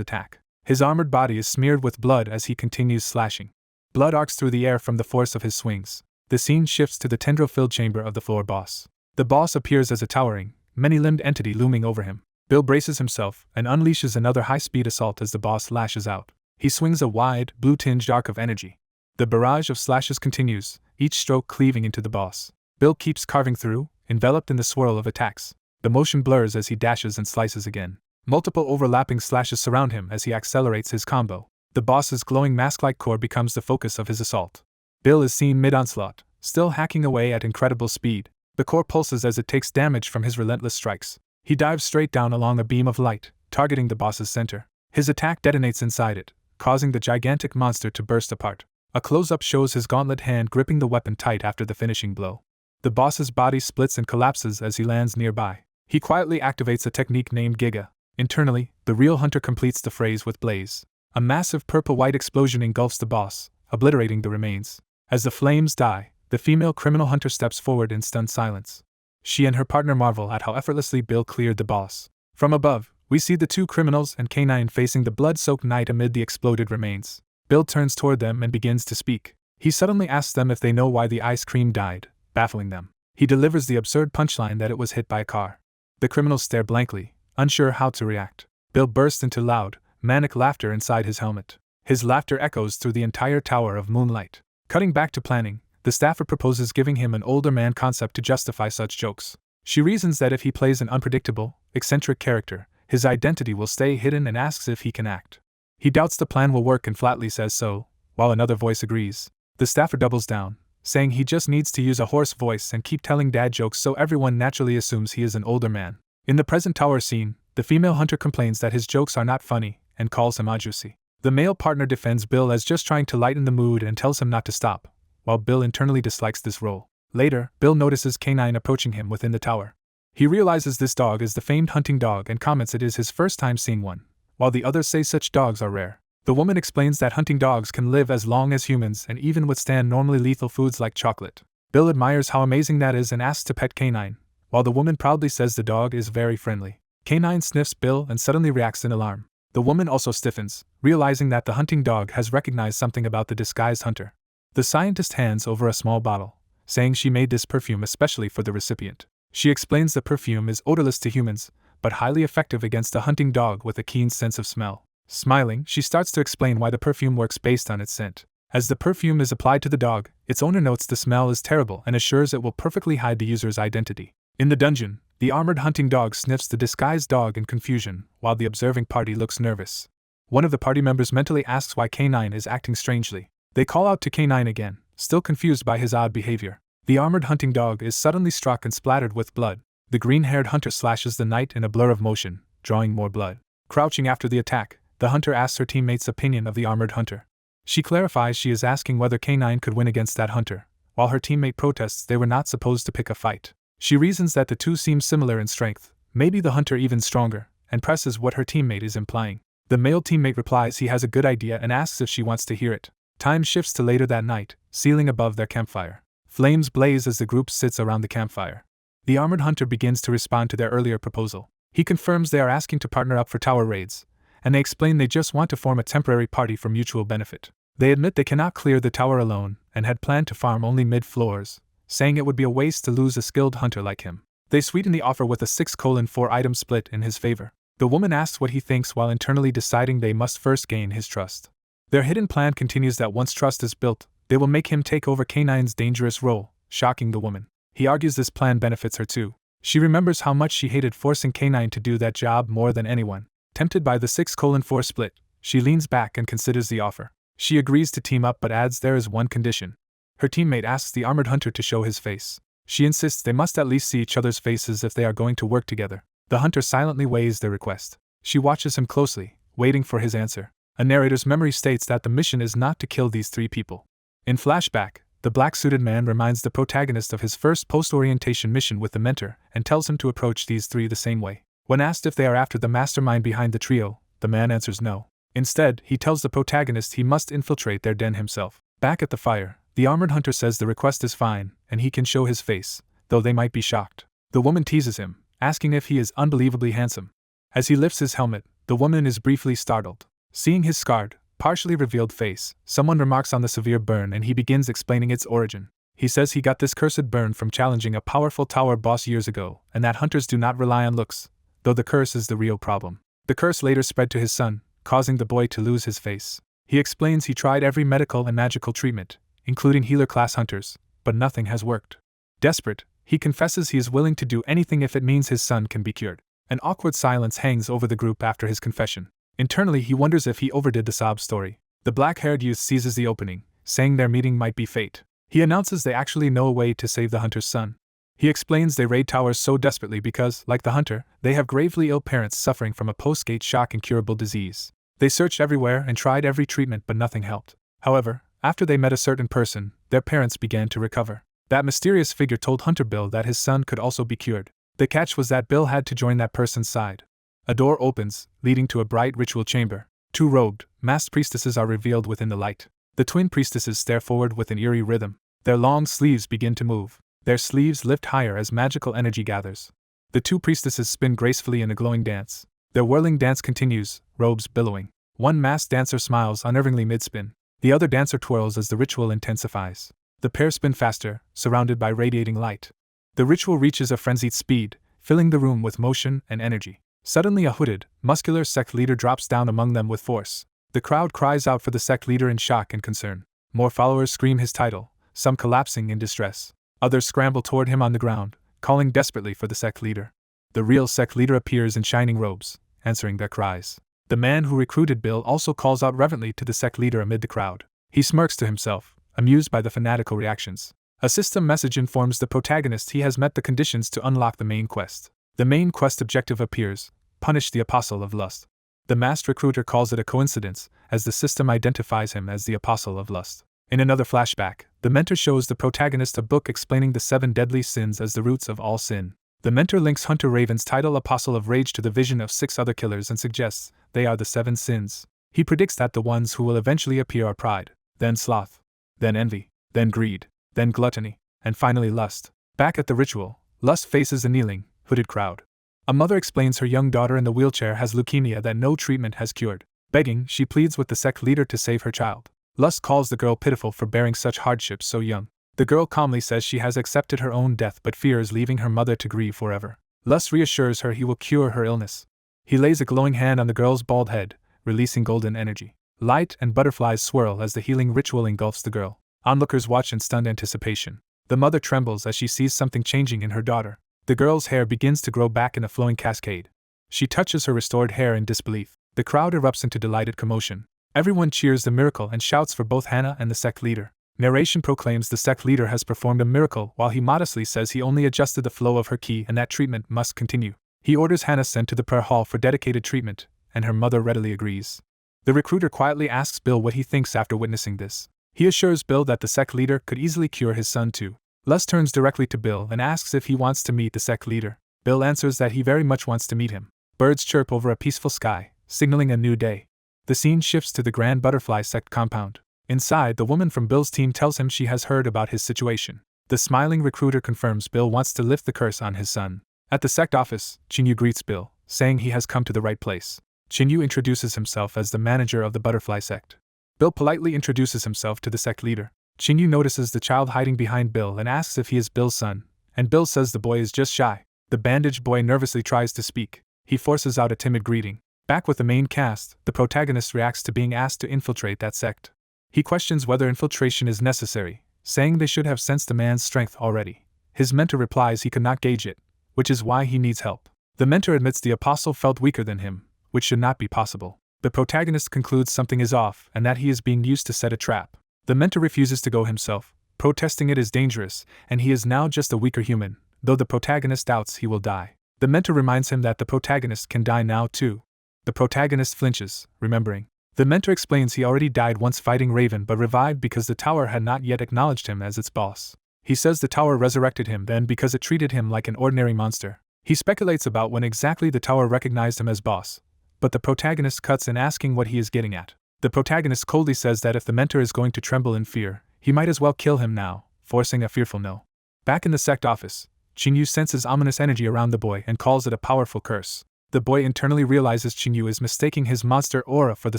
attack. His armored body is smeared with blood as he continues slashing. Blood arcs through the air from the force of his swings. The scene shifts to the tendril-filled chamber of the floor boss. The boss appears as a towering, many-limbed entity looming over him. Bill braces himself and unleashes another high-speed assault as the boss lashes out. He swings a wide, blue-tinged arc of energy. The barrage of slashes continues, each stroke cleaving into the boss. Bill keeps carving through, enveloped in the swirl of attacks. The motion blurs as he dashes and slices again. Multiple overlapping slashes surround him as he accelerates his combo. The boss's glowing mask-like core becomes the focus of his assault. Bill is seen mid-onslaught, still hacking away at incredible speed. The core pulses as it takes damage from his relentless strikes. He dives straight down along a beam of light, targeting the boss's center. His attack detonates inside it, causing the gigantic monster to burst apart. A close-up shows his gauntlet hand gripping the weapon tight after the finishing blow. The boss's body splits and collapses as he lands nearby. He quietly activates a technique named Giga. Internally, the real hunter completes the phrase with Blaze. A massive purple-white explosion engulfs the boss, obliterating the remains. As the flames die, the female criminal hunter steps forward in stunned silence. She and her partner marvel at how effortlessly Bill cleared the boss. From above, we see the two criminals and K9 facing the blood-soaked night amid the exploded remains. Bill turns toward them and begins to speak. He suddenly asks them if they know why the ice cream died, baffling them. He delivers the absurd punchline that it was hit by a car. The criminals stare blankly, unsure how to react. Bill bursts into loud, manic laughter inside his helmet. His laughter echoes through the entire tower of moonlight. Cutting back to planning, the staffer proposes giving him an older man concept to justify such jokes. She reasons that if he plays an unpredictable, eccentric character, his identity will stay hidden and asks if he can act. He doubts the plan will work and flatly says so, while another voice agrees. The staffer doubles down, saying he just needs to use a hoarse voice and keep telling dad jokes so everyone naturally assumes he is an older man. In the present tower scene, the female hunter complains that his jokes are not funny and calls him ajusi. The male partner defends Bill as just trying to lighten the mood and tells him not to stop, while Bill internally dislikes this role. Later, Bill notices K9 approaching him within the tower. He realizes this dog is the famed hunting dog and comments it is his first time seeing one, while the others say such dogs are rare. The woman explains that hunting dogs can live as long as humans and even withstand normally lethal foods like chocolate. Bill admires how amazing that is and asks to pet K9, while the woman proudly says the dog is very friendly. K9 sniffs Bill and suddenly reacts in alarm. The woman also stiffens, realizing that the hunting dog has recognized something about the disguised hunter. The scientist hands over a small bottle, saying she made this perfume especially for the recipient. She explains the perfume is odorless to humans, but highly effective against a hunting dog with a keen sense of smell. Smiling, she starts to explain why the perfume works based on its scent. As the perfume is applied to the dog, its owner notes the smell is terrible and assures it will perfectly hide the user's identity. In the dungeon, the armored hunting dog sniffs the disguised dog in confusion, while the observing party looks nervous. One of the party members mentally asks why K9 is acting strangely. They call out to K9 again, still confused by his odd behavior. The armored hunting dog is suddenly struck and splattered with blood. The green-haired hunter slashes the knight in a blur of motion, drawing more blood. Crouching after the attack, the hunter asks her teammate's opinion of the armored hunter. She clarifies she is asking whether K9 could win against that hunter, while her teammate protests they were not supposed to pick a fight. She reasons that the two seem similar in strength, maybe the hunter even stronger, and presses what her teammate is implying. The male teammate replies he has a good idea and asks if she wants to hear it. Time shifts to later that night, ceiling above their campfire. Flames blaze as the group sits around the campfire. The armored hunter begins to respond to their earlier proposal. He confirms they are asking to partner up for tower raids, and they explain they just want to form a temporary party for mutual benefit. They admit they cannot clear the tower alone and had planned to farm only mid-floors, saying it would be a waste to lose a skilled hunter like him. They sweeten the offer with a 6:4 item split in his favor. The woman asks what he thinks while internally deciding they must first gain his trust. Their hidden plan continues that once trust is built, they will make him take over K9's dangerous role, shocking the woman. He argues this plan benefits her too. She remembers how much she hated forcing K9 to do that job more than anyone. Tempted by the 6:4 split, she leans back and considers the offer. She agrees to team up but adds there is one condition. Her teammate asks the armored hunter to show his face. She insists they must at least see each other's faces if they are going to work together. The hunter silently weighs their request. She watches him closely, waiting for his answer. A narrator's memory states that the mission is not to kill these 3 people. In Flashback, the black-suited man reminds the protagonist of his first post-orientation mission with the mentor and tells him to approach these 3 the same way. When asked if they are after the mastermind behind the trio, the man answers no. Instead, he tells the protagonist he must infiltrate their den himself. Back at the fire, the armored hunter says the request is fine and he can show his face, though they might be shocked. The woman teases him, asking if he is unbelievably handsome. As he lifts his helmet, the woman is briefly startled. Seeing his scarred, partially revealed face, someone remarks on the severe burn and he begins explaining its origin. He says he got this cursed burn from challenging a powerful tower boss years ago, and that hunters do not rely on looks, though the curse is the real problem. The curse later spread to his son, causing the boy to lose his face. He explains he tried every medical and magical treatment, including healer-class hunters, but nothing has worked. Desperate, he confesses he is willing to do anything if it means his son can be cured. An awkward silence hangs over the group after his confession. Internally, he wonders if he overdid the sob story. The black-haired youth seizes the opening, saying their meeting might be fate. He announces they actually know a way to save the hunter's son. He explains they raid towers so desperately because, like the hunter, they have gravely ill parents suffering from a post-gate shock incurable disease. They searched everywhere and tried every treatment but nothing helped. However, after they met a certain person, their parents began to recover. That mysterious figure told Hunter Bill that his son could also be cured. The catch was that Bill had to join that person's side. A door opens, leading to a bright ritual chamber. 2 robed, masked priestesses are revealed within the light. The twin priestesses stare forward with an eerie rhythm. Their long sleeves begin to move. Their sleeves lift higher as magical energy gathers. The 2 priestesses spin gracefully in a glowing dance. Their whirling dance continues, robes billowing. One masked dancer smiles unnervingly mid-spin. The other dancer twirls as the ritual intensifies. The pair spin faster, surrounded by radiating light. The ritual reaches a frenzied speed, filling the room with motion and energy. Suddenly a hooded, muscular sect leader drops down among them with force. The crowd cries out for the sect leader in shock and concern. More followers scream his title, some collapsing in distress. Others scramble toward him on the ground, calling desperately for the sect leader. The real sect leader appears in shining robes, answering their cries. The man who recruited Bill also calls out reverently to the sect leader amid the crowd. He smirks to himself, amused by the fanatical reactions. A system message informs the protagonist he has met the conditions to unlock the main quest. The main quest objective appears: punish the Apostle of Lust. The masked recruiter calls it a coincidence, as the system identifies him as the Apostle of Lust. In another flashback, the mentor shows the protagonist a book explaining the 7 deadly sins as the roots of all sin. The mentor links Hunter Raven's title Apostle of Rage to the vision of 6 other killers and suggests they are the 7 sins. He predicts that the ones who will eventually appear are pride, then sloth, then envy, then greed, then gluttony, and finally lust. Back at the ritual, Lust faces a kneeling, hooded crowd. A mother explains her young daughter in the wheelchair has leukemia that no treatment has cured. Begging, she pleads with the sect leader to save her child. Lust calls the girl pitiful for bearing such hardships so young. The girl calmly says she has accepted her own death but fears leaving her mother to grieve forever. Lust reassures her he will cure her illness. He lays a glowing hand on the girl's bald head, releasing golden energy. Light and butterflies swirl as the healing ritual engulfs the girl. Onlookers watch in stunned anticipation. The mother trembles as she sees something changing in her daughter. The girl's hair begins to grow back in a flowing cascade. She touches her restored hair in disbelief. The crowd erupts into delighted commotion. Everyone cheers the miracle and shouts for both Hannah and the sect leader. Narration proclaims the sect leader has performed a miracle while he modestly says he only adjusted the flow of her ki and that treatment must continue. He orders Hannah sent to the prayer hall for dedicated treatment, and her mother readily agrees. The recruiter quietly asks Bill what he thinks after witnessing this. He assures Bill that the sect leader could easily cure his son too. Lust turns directly to Bill and asks if he wants to meet the sect leader. Bill answers that he very much wants to meet him. Birds chirp over a peaceful sky, signaling a new day. The scene shifts to the Grand Butterfly sect compound. Inside, the woman from Bill's team tells him she has heard about his situation. The smiling recruiter confirms Bill wants to lift the curse on his son. At the sect office, Chinyu greets Bill, saying he has come to the right place. Chinyu introduces himself as the manager of the Butterfly sect. Bill politely introduces himself to the sect leader. Chinyu notices the child hiding behind Bill and asks if he is Bill's son, and Bill says the boy is just shy. The bandaged boy nervously tries to speak. He forces out a timid greeting. Back with the main cast, the protagonist reacts to being asked to infiltrate that sect. He questions whether infiltration is necessary, saying they should have sensed the man's strength already. His mentor replies he could not gauge it, which is why he needs help. The mentor admits the apostle felt weaker than him, which should not be possible. The protagonist concludes something is off and that he is being used to set a trap. The mentor refuses to go himself, protesting it is dangerous and he is now just a weaker human, though the protagonist doubts he will die. The mentor reminds him that the protagonist can die now too. The protagonist flinches, remembering. The mentor explains he already died once fighting Raven but revived because the tower had not yet acknowledged him as its boss. He says the tower resurrected him then because it treated him like an ordinary monster. He speculates about when exactly the tower recognized him as boss, but the protagonist cuts in asking what he is getting at. The protagonist coldly says that if the mentor is going to tremble in fear, he might as well kill him now, forcing a fearful no. Back in the sect office, Qingyu senses ominous energy around the boy and calls it a powerful curse. The boy internally realizes Qingyu is mistaking his monster aura for the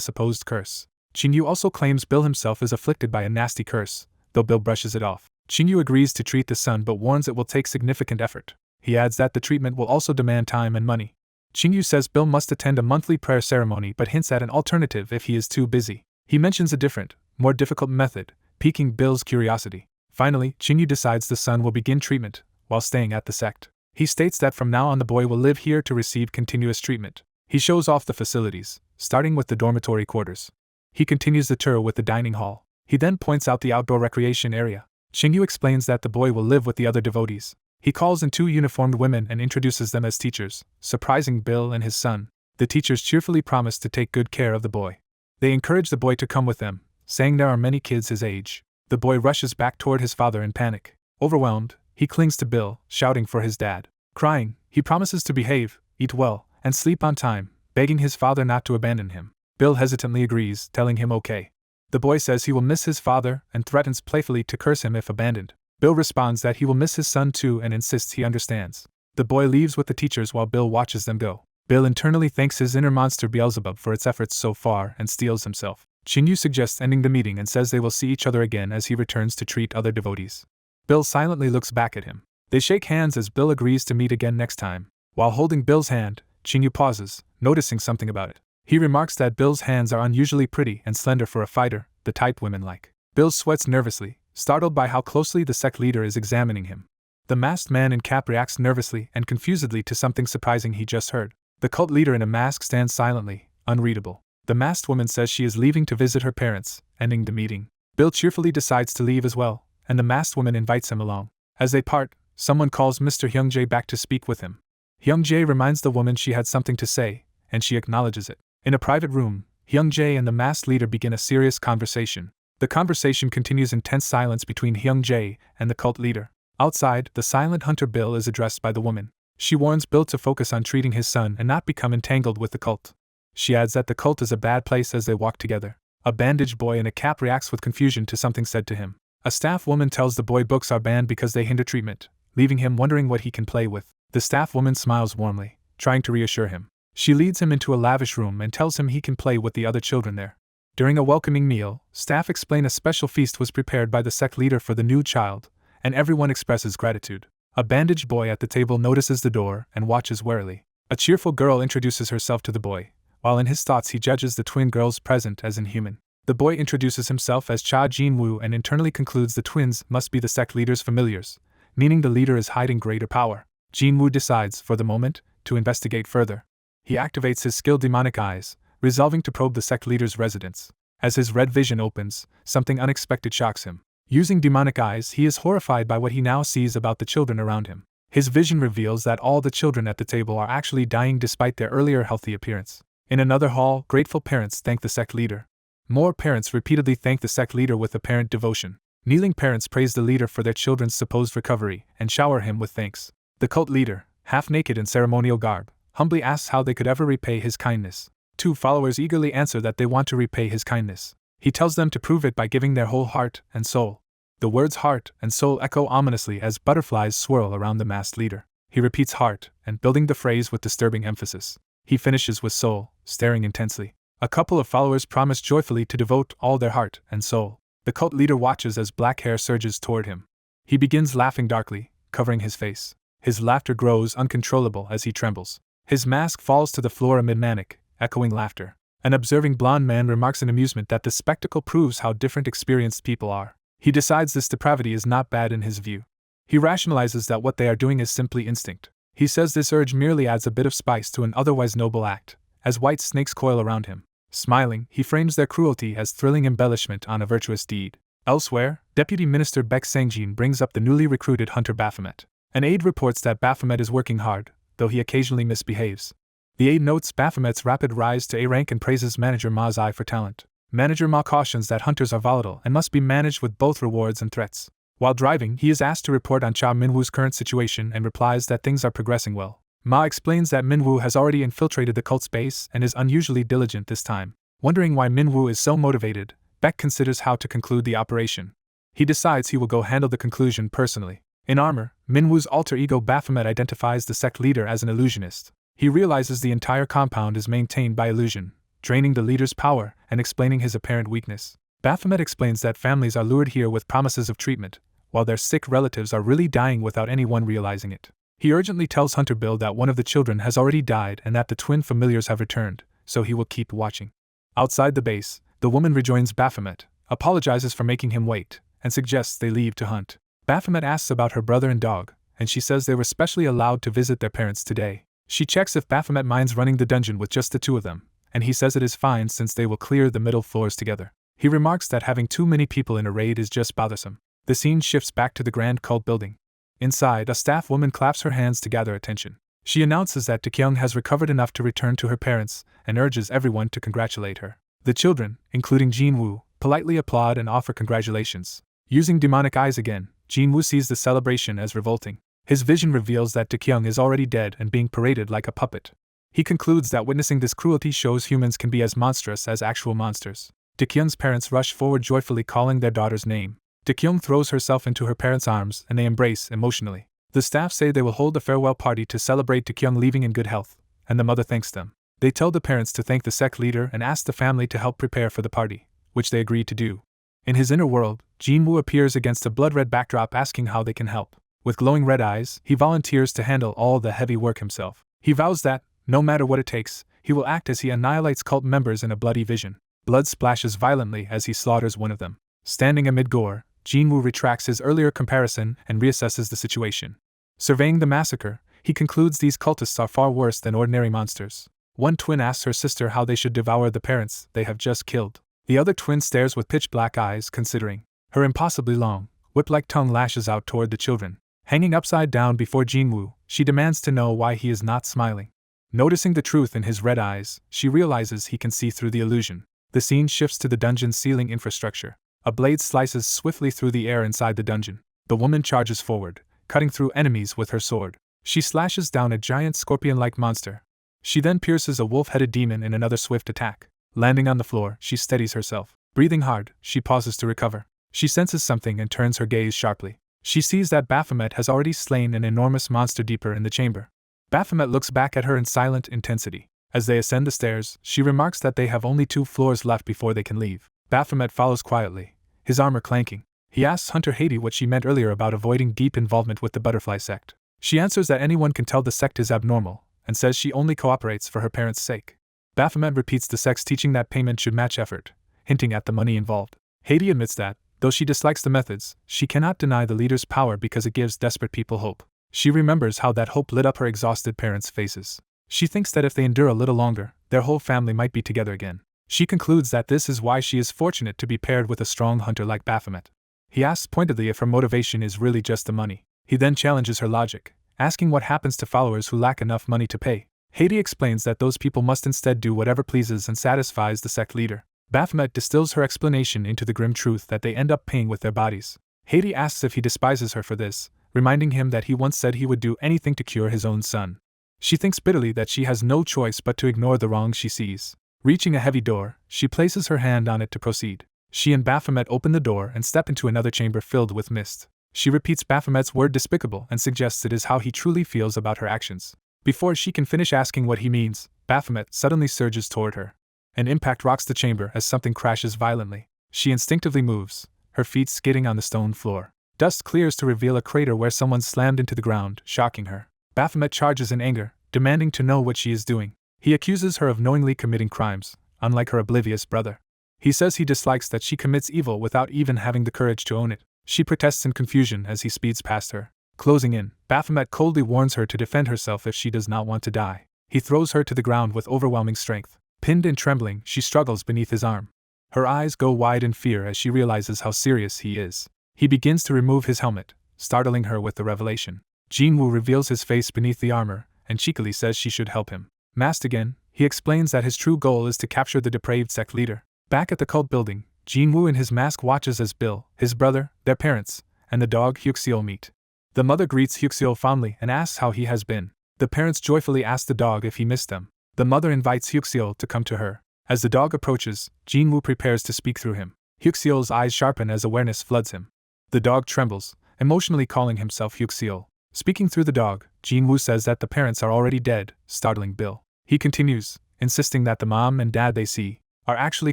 supposed curse. Qingyu also claims Bill himself is afflicted by a nasty curse, though Bill brushes it off. Qingyu agrees to treat the son but warns it will take significant effort. He adds that the treatment will also demand time and money. Qingyu says Bill must attend a monthly prayer ceremony but hints at an alternative if he is too busy. He mentions a different, more difficult method, piquing Bill's curiosity. Finally, Qingyu decides the son will begin treatment, while staying at the sect. He states that from now on the boy will live here to receive continuous treatment. He shows off the facilities, starting with the dormitory quarters. He continues the tour with the dining hall. He then points out the outdoor recreation area. Qingyu explains that the boy will live with the other devotees. He calls in 2 uniformed women and introduces them as teachers, surprising Bill and his son. The teachers cheerfully promise to take good care of the boy. They encourage the boy to come with them, saying there are many kids his age. The boy rushes back toward his father in panic. Overwhelmed, he clings to Bill, shouting for his dad. Crying, he promises to behave, eat well, and sleep on time, begging his father not to abandon him. Bill hesitantly agrees, telling him okay. The boy says he will miss his father and threatens playfully to curse him if abandoned. Bill responds that he will miss his son too and insists he understands. The boy leaves with the teachers while Bill watches them go. Bill internally thanks his inner monster Beelzebub for its efforts so far and steels himself. Qingyu suggests ending the meeting and says they will see each other again as he returns to treat other devotees. Bill silently looks back at him. They shake hands as Bill agrees to meet again next time. While holding Bill's hand, Qingyu pauses, noticing something about it. He remarks that Bill's hands are unusually pretty and slender for a fighter, the type women like. Bill sweats nervously, startled by how closely the sect leader is examining him. The masked man in cap reacts nervously and confusedly to something surprising he just heard. The cult leader in a mask stands silently, unreadable. The masked woman says she is leaving to visit her parents, ending the meeting. Bill cheerfully decides to leave as well, and the masked woman invites him along. As they part, someone calls Mr. Hyungjae back to speak with him. Hyungjae reminds the woman she had something to say, and she acknowledges it. In a private room, Hyungjae and the masked leader begin a serious conversation. The conversation continues in tense silence between Hyungjae and the cult leader. Outside, the silent hunter Bill is addressed by the woman. She warns Bill to focus on treating his son and not become entangled with the cult. She adds that the cult is a bad place as they walk together. A bandaged boy in a cap reacts with confusion to something said to him. A staff woman tells the boy books are banned because they hinder treatment, leaving him wondering what he can play with. The staff woman smiles warmly, trying to reassure him. She leads him into a lavish room and tells him he can play with the other children there. During a welcoming meal, staff explain a special feast was prepared by the sect leader for the new child, and everyone expresses gratitude. A bandaged boy at the table notices the door and watches warily. A cheerful girl introduces herself to the boy, while in his thoughts he judges the twin girls present as inhuman. The boy introduces himself as Cha Jin-woo and internally concludes the twins must be the sect leader's familiars, meaning the leader is hiding greater power. Jin-woo decides, for the moment, to investigate further. He activates his skill Demonic Eyes, resolving to probe the sect leader's residence. As his red vision opens, something unexpected shocks him. Using Demonic Eyes, he is horrified by what he now sees about the children around him. His vision reveals that all the children at the table are actually dying despite their earlier healthy appearance. In another hall, grateful parents thank the sect leader. More parents repeatedly thank the sect leader with apparent devotion. Kneeling parents praise the leader for their children's supposed recovery and shower him with thanks. The cult leader, half naked in ceremonial garb, humbly asks how they could ever repay his kindness. 2 followers eagerly answer that they want to repay his kindness. He tells them to prove it by giving their whole heart and soul. The words heart and soul echo ominously as butterflies swirl around the masked leader. He repeats heart and building the phrase with disturbing emphasis. He finishes with soul, staring intensely. A couple of followers promise joyfully to devote all their heart and soul. The cult leader watches as black hair surges toward him. He begins laughing darkly, covering his face. His laughter grows uncontrollable as he trembles. His mask falls to the floor amid manic, echoing laughter. An observing blond man remarks in amusement that the spectacle proves how different experienced people are. He decides this depravity is not bad in his view. He rationalizes that what they are doing is simply instinct. He says this urge merely adds a bit of spice to an otherwise noble act, as white snakes coil around him. Smiling, he frames their cruelty as thrilling embellishment on a virtuous deed. Elsewhere, Deputy Minister Baek Sangjin brings up the newly recruited hunter Baphomet. An aide reports that Baphomet is working hard, though he occasionally misbehaves. The aide notes Baphomet's rapid rise to A rank and praises Manager Ma's eye for talent. Manager Ma cautions that hunters are volatile and must be managed with both rewards and threats. While driving, he is asked to report on Cha Minwoo's current situation and replies that things are progressing well. Ma explains that Minwoo has already infiltrated the cult's base and is unusually diligent this time. Wondering why Minwoo is so motivated, Beck considers how to conclude the operation. He decides he will go handle the conclusion personally. In armor, Minwoo's alter ego Baphomet identifies the sect leader as an illusionist. He realizes the entire compound is maintained by illusion, draining the leader's power and explaining his apparent weakness. Baphomet explains that families are lured here with promises of treatment, while their sick relatives are really dying without anyone realizing it. He urgently tells Hunter Bill that one of the children has already died and that the twin familiars have returned, so he will keep watching. Outside the base, the woman rejoins Baphomet, apologizes for making him wait, and suggests they leave to hunt. Baphomet asks about her brother and dog, and she says they were specially allowed to visit their parents today. She checks if Baphomet minds running the dungeon with just the two of them, and he says it is fine since they will clear the middle floors together. He remarks that having too many people in a raid is just bothersome. The scene shifts back to the Grand Cult building. Inside, a staff woman claps her hands to gather attention. She announces that Taekyung has recovered enough to return to her parents and urges everyone to congratulate her. The children, including Jinwoo, politely applaud and offer congratulations. Using demonic eyes again, Jinwoo sees the celebration as revolting. His vision reveals that Taekyung is already dead and being paraded like a puppet. He concludes that witnessing this cruelty shows humans can be as monstrous as actual monsters. Taekyung's parents rush forward joyfully calling their daughter's name. Taekyung throws herself into her parents' arms and they embrace emotionally. The staff say they will hold a farewell party to celebrate Taekyung leaving in good health, and the mother thanks them. They tell the parents to thank the sect leader and ask the family to help prepare for the party, which they agree to do. In his inner world, Jinwoo appears against a blood-red backdrop asking how they can help. With glowing red eyes, he volunteers to handle all the heavy work himself. He vows that, no matter what it takes, he will act as he annihilates cult members in a bloody vision. Blood splashes violently as he slaughters one of them. Standing amid gore, Jinwoo retracts his earlier comparison and reassesses the situation. Surveying the massacre, he concludes these cultists are far worse than ordinary monsters. One twin asks her sister how they should devour the parents they have just killed. The other twin stares with pitch-black eyes, considering. Her impossibly long, whip-like tongue lashes out toward the children. Hanging upside down before Jinwoo, she demands to know why he is not smiling. Noticing the truth in his red eyes, she realizes he can see through the illusion. The scene shifts to the dungeon's ceiling infrastructure. A blade slices swiftly through the air inside the dungeon. The woman charges forward, cutting through enemies with her sword. She slashes down a giant scorpion-like monster. She then pierces a wolf-headed demon in another swift attack. Landing on the floor, she steadies herself. Breathing hard, she pauses to recover. She senses something and turns her gaze sharply. She sees that Baphomet has already slain an enormous monster deeper in the chamber. Baphomet looks back at her in silent intensity. As they ascend the stairs, she remarks that they have only 2 floors left before they can leave. Baphomet follows quietly, his armor clanking. He asks Hunter Haiti what she meant earlier about avoiding deep involvement with the butterfly sect. She answers that anyone can tell the sect is abnormal, and says she only cooperates for her parents' sake. Baphomet repeats the sect's teaching that payment should match effort, hinting at the money involved. Haiti admits that, though she dislikes the methods, she cannot deny the leader's power because it gives desperate people hope. She remembers how that hope lit up her exhausted parents' faces. She thinks that if they endure a little longer, their whole family might be together again. She concludes that this is why she is fortunate to be paired with a strong hunter like Baphomet. He asks pointedly if her motivation is really just the money. He then challenges her logic, asking what happens to followers who lack enough money to pay. Haiti explains that those people must instead do whatever pleases and satisfies the sect leader. Baphomet distills her explanation into the grim truth that they end up paying with their bodies. Haiti asks if he despises her for this, reminding him that he once said he would do anything to cure his own son. She thinks bitterly that she has no choice but to ignore the wrong she sees. Reaching a heavy door, she places her hand on it to proceed. She and Baphomet open the door and step into another chamber filled with mist. She repeats Baphomet's word despicable and suggests it is how he truly feels about her actions. Before she can finish asking what he means, Baphomet suddenly surges toward her. An impact rocks the chamber as something crashes violently. She instinctively moves, her feet skidding on the stone floor. Dust clears to reveal a crater where someone slammed into the ground, shocking her. Baphomet charges in anger, demanding to know what she is doing. He accuses her of knowingly committing crimes, unlike her oblivious brother. He says he dislikes that she commits evil without even having the courage to own it. She protests in confusion as he speeds past her. Closing in, Baphomet coldly warns her to defend herself if she does not want to die. He throws her to the ground with overwhelming strength. Pinned and trembling, she struggles beneath his arm. Her eyes go wide in fear as she realizes how serious he is. He begins to remove his helmet, startling her with the revelation. Jinwoo reveals his face beneath the armor, and cheekily says she should help him. Masked again, he explains that his true goal is to capture the depraved sect leader. Back at the cult building, Jin-woo in his mask watches as Bill, his brother, their parents, and the dog Hyuk-seol meet. The mother greets Hyuk-seol fondly and asks how he has been. The parents joyfully ask the dog if he missed them. The mother invites Hyuk-seol to come to her. As the dog approaches, Jin-woo prepares to speak through him. Hyuk-seol's eyes sharpen as awareness floods him. The dog trembles, emotionally calling himself Hyuk-seol. Speaking through the dog, Jin-woo says that the parents are already dead, startling Bill. He continues, insisting that the mom and dad they see are actually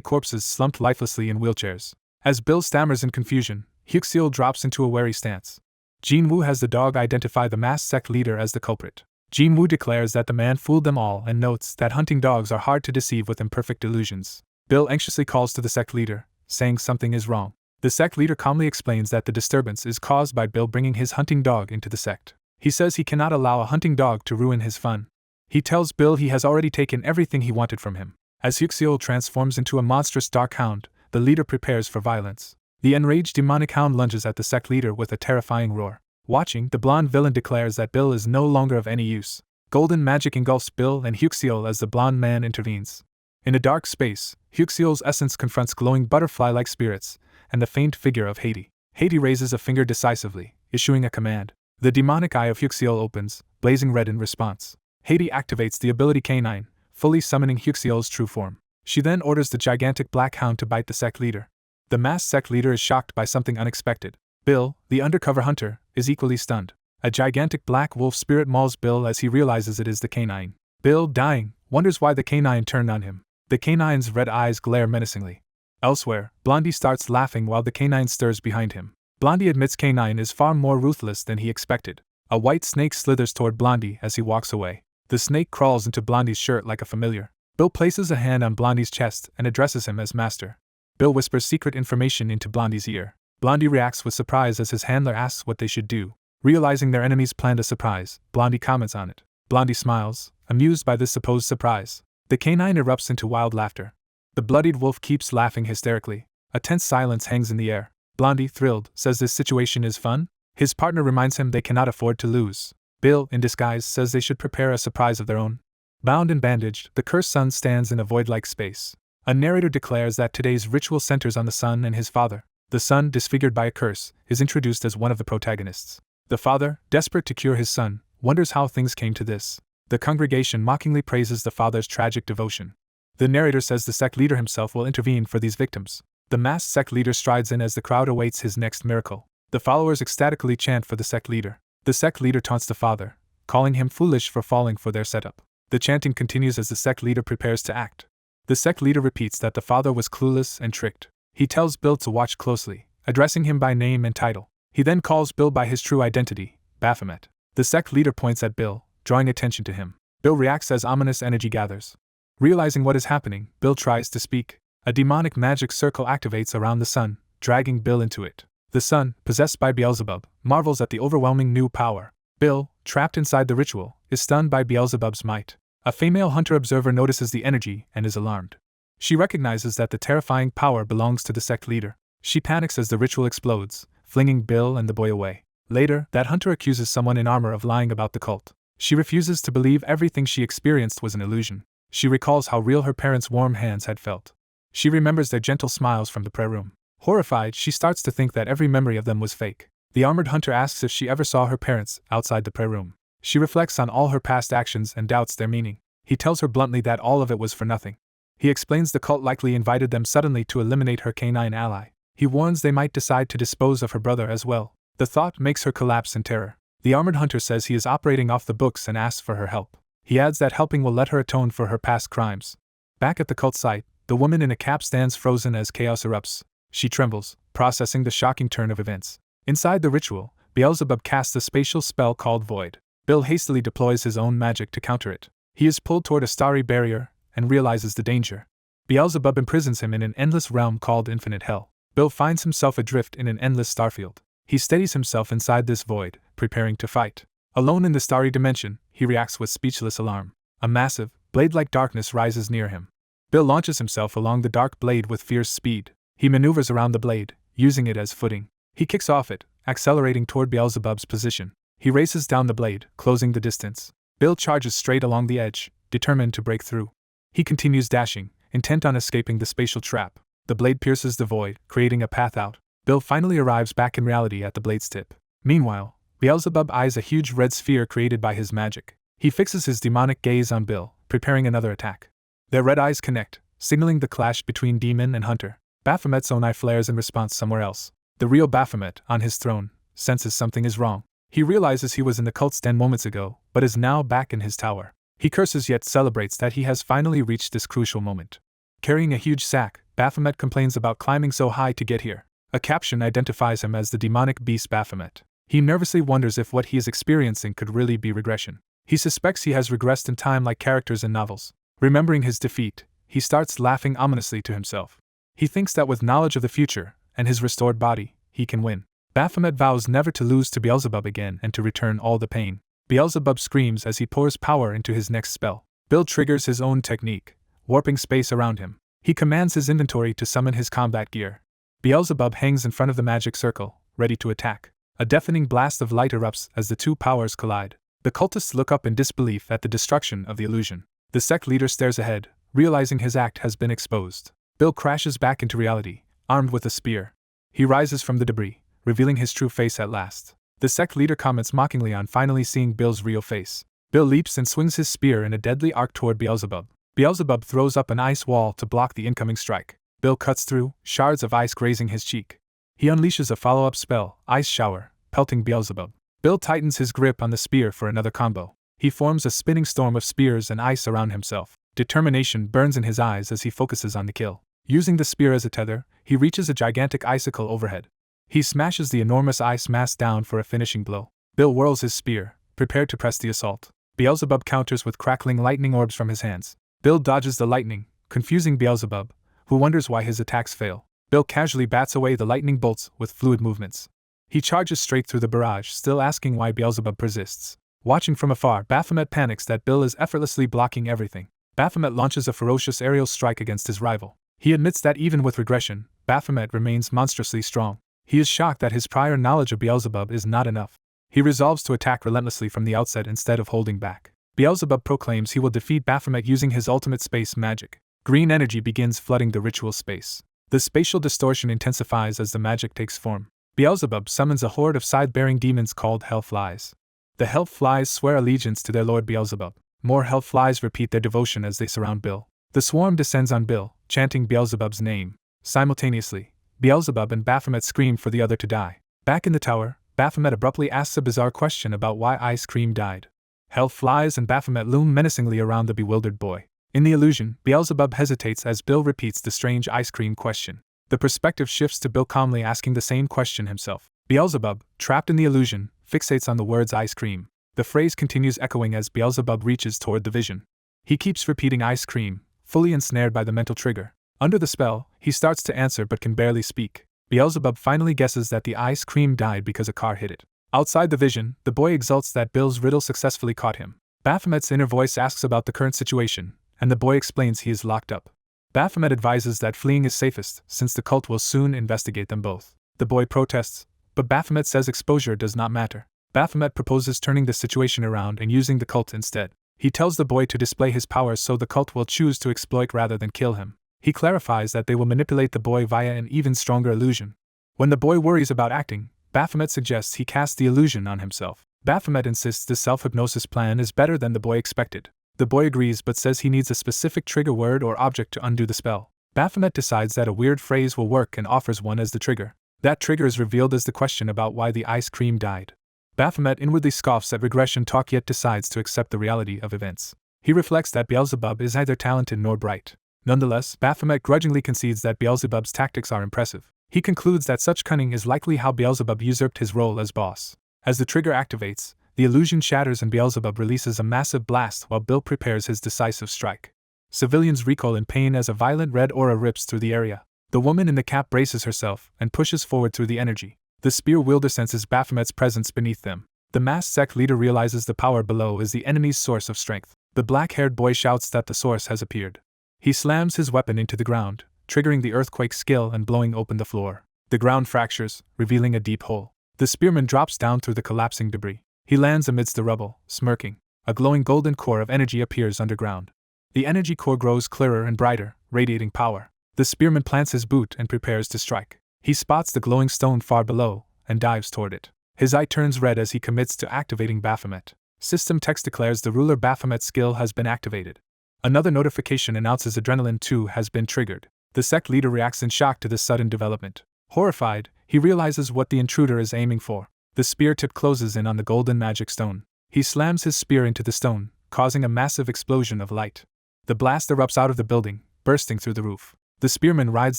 corpses slumped lifelessly in wheelchairs. As Bill stammers in confusion, Hyuk-seol drops into a wary stance. Jin-woo has the dog identify the masked sect leader as the culprit. Jin-woo declares that the man fooled them all and notes that hunting dogs are hard to deceive with imperfect illusions. Bill anxiously calls to the sect leader, saying something is wrong. The sect leader calmly explains that the disturbance is caused by Bill bringing his hunting dog into the sect. He says he cannot allow a hunting dog to ruin his fun. He tells Bill he has already taken everything he wanted from him. As Hyuk-seol transforms into a monstrous dark hound, the leader prepares for violence. The enraged demonic hound lunges at the sect leader with a terrifying roar. Watching, the blonde villain declares that Bill is no longer of any use. Golden magic engulfs Bill and Hyuk-seol as the blonde man intervenes. In a dark space, Hyuk-seol's essence confronts glowing butterfly-like spirits and the faint figure of Haiti. Haiti raises a finger decisively, issuing a command. The demonic eye of Hyuk-seol opens, blazing red in response. Haiti activates the ability K9, fully summoning Hyuk-seol's true form. She then orders the gigantic black hound to bite the sect leader. The masked sect leader is shocked by something unexpected. Bill, the undercover hunter, is equally stunned. A gigantic black wolf spirit mauls Bill as he realizes it is the K9. Bill, dying, wonders why the K9 turned on him. The K9's red eyes glare menacingly. Elsewhere, Blondie starts laughing while the K9 stirs behind him. Blondie admits K9 is far more ruthless than he expected. A white snake slithers toward Blondie as he walks away. The snake crawls into Blondie's shirt like a familiar. Bill places a hand on Blondie's chest and addresses him as master. Bill whispers secret information into Blondie's ear. Blondie reacts with surprise as his handler asks what they should do. Realizing their enemies planned a surprise, Blondie comments on it. Blondie smiles, amused by this supposed surprise. The K9 erupts into wild laughter. The bloodied wolf keeps laughing hysterically. A tense silence hangs in the air. Blondie, thrilled, says this situation is fun. His partner reminds him they cannot afford to lose. Bill, in disguise, says they should prepare a surprise of their own. Bound and bandaged, the cursed sun stands in a void-like space. A narrator declares that today's ritual centers on the son and his father. The son, disfigured by a curse, is introduced as one of the protagonists. The father, desperate to cure his son, wonders how things came to this. The congregation mockingly praises the father's tragic devotion. The narrator says the sect leader himself will intervene for these victims. The masked sect leader strides in as the crowd awaits his next miracle. The followers ecstatically chant for the sect leader. The sect leader taunts the father, calling him foolish for falling for their setup. The chanting continues as the sect leader prepares to act. The sect leader repeats that the father was clueless and tricked. He tells Bill to watch closely, addressing him by name and title. He then calls Bill by his true identity, Baphomet. The sect leader points at Bill, drawing attention to him. Bill reacts as ominous energy gathers. Realizing what is happening, Bill tries to speak. A demonic magic circle activates around the sun, dragging Bill into it. The sun, possessed by Beelzebub, marvels at the overwhelming new power. Bill, trapped inside the ritual, is stunned by Beelzebub's might. A female hunter observer notices the energy and is alarmed. She recognizes that the terrifying power belongs to the sect leader. She panics as the ritual explodes, flinging Bill and the boy away. Later, that hunter accuses someone in armor of lying about the cult. She refuses to believe everything she experienced was an illusion. She recalls how real her parents' warm hands had felt. She remembers their gentle smiles from the prayer room. Horrified, she starts to think that every memory of them was fake. The armored hunter asks if she ever saw her parents outside the prayer room. She reflects on all her past actions and doubts their meaning. He tells her bluntly that all of it was for nothing. He explains the cult likely invited them suddenly to eliminate her canine ally. He warns they might decide to dispose of her brother as well. The thought makes her collapse in terror. The armored hunter says he is operating off the books and asks for her help. He adds that helping will let her atone for her past crimes. Back at the cult site, the woman in a cap stands frozen as chaos erupts. She trembles, processing the shocking turn of events. Inside the ritual, Beelzebub casts a spatial spell called Void. Bill hastily deploys his own magic to counter it. He is pulled toward a starry barrier and realizes the danger. Beelzebub imprisons him in an endless realm called Infinite Hell. Bill finds himself adrift in an endless starfield. He steadies himself inside this void, preparing to fight. Alone in the starry dimension, he reacts with speechless alarm. A massive, blade-like darkness rises near him. Bill launches himself along the dark blade with fierce speed. He maneuvers around the blade, using it as footing. He kicks off it, accelerating toward Beelzebub's position. He races down the blade, closing the distance. Bill charges straight along the edge, determined to break through. He continues dashing, intent on escaping the spatial trap. The blade pierces the void, creating a path out. Bill finally arrives back in reality at the blade's tip. Meanwhile, Beelzebub eyes a huge red sphere created by his magic. He fixes his demonic gaze on Bill, preparing another attack. Their red eyes connect, signaling the clash between demon and hunter. Baphomet's own eye flares in response somewhere else. The real Baphomet, on his throne, senses something is wrong. He realizes he was in the cult's den moments ago, but is now back in his tower. He curses yet celebrates that he has finally reached this crucial moment. Carrying a huge sack, Baphomet complains about climbing so high to get here. A caption identifies him as the demonic beast Baphomet. He nervously wonders if what he is experiencing could really be regression. He suspects he has regressed in time like characters in novels. Remembering his defeat, he starts laughing ominously to himself. He thinks that with knowledge of the future, and his restored body, he can win. Baphomet vows never to lose to Beelzebub again and to return all the pain. Beelzebub screams as he pours power into his next spell. Bill triggers his own technique, warping space around him. He commands his inventory to summon his combat gear. Beelzebub hangs in front of the magic circle, ready to attack. A deafening blast of light erupts as the two powers collide. The cultists look up in disbelief at the destruction of the illusion. The sect leader stares ahead, realizing his act has been exposed. Bill crashes back into reality, armed with a spear. He rises from the debris, revealing his true face at last. The sect leader comments mockingly on finally seeing Bill's real face. Bill leaps and swings his spear in a deadly arc toward Beelzebub. Beelzebub throws up an ice wall to block the incoming strike. Bill cuts through, shards of ice grazing his cheek. He unleashes a follow-up spell, Ice Shower, pelting Beelzebub. Bill tightens his grip on the spear for another combo. He forms a spinning storm of spears and ice around himself. Determination burns in his eyes as he focuses on the kill. Using the spear as a tether, he reaches a gigantic icicle overhead. He smashes the enormous ice mass down for a finishing blow. Bill whirls his spear, prepared to press the assault. Beelzebub counters with crackling lightning orbs from his hands. Bill dodges the lightning, confusing Beelzebub, who wonders why his attacks fail. Bill casually bats away the lightning bolts with fluid movements. He charges straight through the barrage, still asking why Beelzebub persists. Watching from afar, Baphomet panics that Bill is effortlessly blocking everything. Baphomet launches a ferocious aerial strike against his rival. He admits that even with regression, Baphomet remains monstrously strong. He is shocked that his prior knowledge of Beelzebub is not enough. He resolves to attack relentlessly from the outset instead of holding back. Beelzebub proclaims he will defeat Baphomet using his ultimate space magic. Green energy begins flooding the ritual space. The spatial distortion intensifies as the magic takes form. Beelzebub summons a horde of scythe-bearing demons called Hellflies. The Hellflies swear allegiance to their lord Beelzebub. More Hellflies repeat their devotion as they surround Bill. The swarm descends on Bill, chanting Beelzebub's name. Simultaneously, Beelzebub and Baphomet scream for the other to die. Back in the tower, Baphomet abruptly asks a bizarre question about why Ice Cream died. Hellflies and Baphomet loom menacingly around the bewildered boy. In the illusion, Beelzebub hesitates as Bill repeats the strange ice cream question. The perspective shifts to Bill calmly asking the same question himself. Beelzebub, trapped in the illusion, fixates on the words ice cream. The phrase continues echoing as Beelzebub reaches toward the vision. He keeps repeating ice cream, fully ensnared by the mental trigger. Under the spell, he starts to answer but can barely speak. Beelzebub finally guesses that the ice cream died because a car hit it. Outside the vision, the boy exults that Bill's riddle successfully caught him. Baphomet's inner voice asks about the current situation, and the boy explains he is locked up. Baphomet advises that fleeing is safest, since the cult will soon investigate them both. The boy protests, but Baphomet says exposure does not matter. Baphomet proposes turning the situation around and using the cult instead. He tells the boy to display his powers so the cult will choose to exploit rather than kill him. He clarifies that they will manipulate the boy via an even stronger illusion. When the boy worries about acting, Baphomet suggests he cast the illusion on himself. Baphomet insists the self-hypnosis plan is better than the boy expected. The boy agrees but says he needs a specific trigger word or object to undo the spell. Baphomet decides that a weird phrase will work and offers one as the trigger. That trigger is revealed as the question about why the ice cream died. Baphomet inwardly scoffs at regression talk yet decides to accept the reality of events. He reflects that Beelzebub is neither talented nor bright. Nonetheless, Baphomet grudgingly concedes that Beelzebub's tactics are impressive. He concludes that such cunning is likely how Beelzebub usurped his role as boss. As the trigger activates, the illusion shatters and Beelzebub releases a massive blast while Bill prepares his decisive strike. Civilians recoil in pain as a violent red aura rips through the area. The woman in the cap braces herself and pushes forward through the energy. The spear wielder senses Baphomet's presence beneath them. The masked sect leader realizes the power below is the enemy's source of strength. The black-haired boy shouts that the source has appeared. He slams his weapon into the ground, triggering the earthquake skill and blowing open the floor. The ground fractures, revealing a deep hole. The spearman drops down through the collapsing debris. He lands amidst the rubble, smirking. A glowing golden core of energy appears underground. The energy core grows clearer and brighter, radiating power. The spearman plants his boot and prepares to strike. He spots the glowing stone far below and dives toward it. His eye turns red as he commits to activating Baphomet. System text declares the ruler Baphomet's skill has been activated. Another notification announces Adrenaline 2 has been triggered. The sect leader reacts in shock to this sudden development. Horrified, he realizes what the intruder is aiming for. The spear tip closes in on the golden magic stone. He slams his spear into the stone, causing a massive explosion of light. The blast erupts out of the building, bursting through the roof. The spearman rides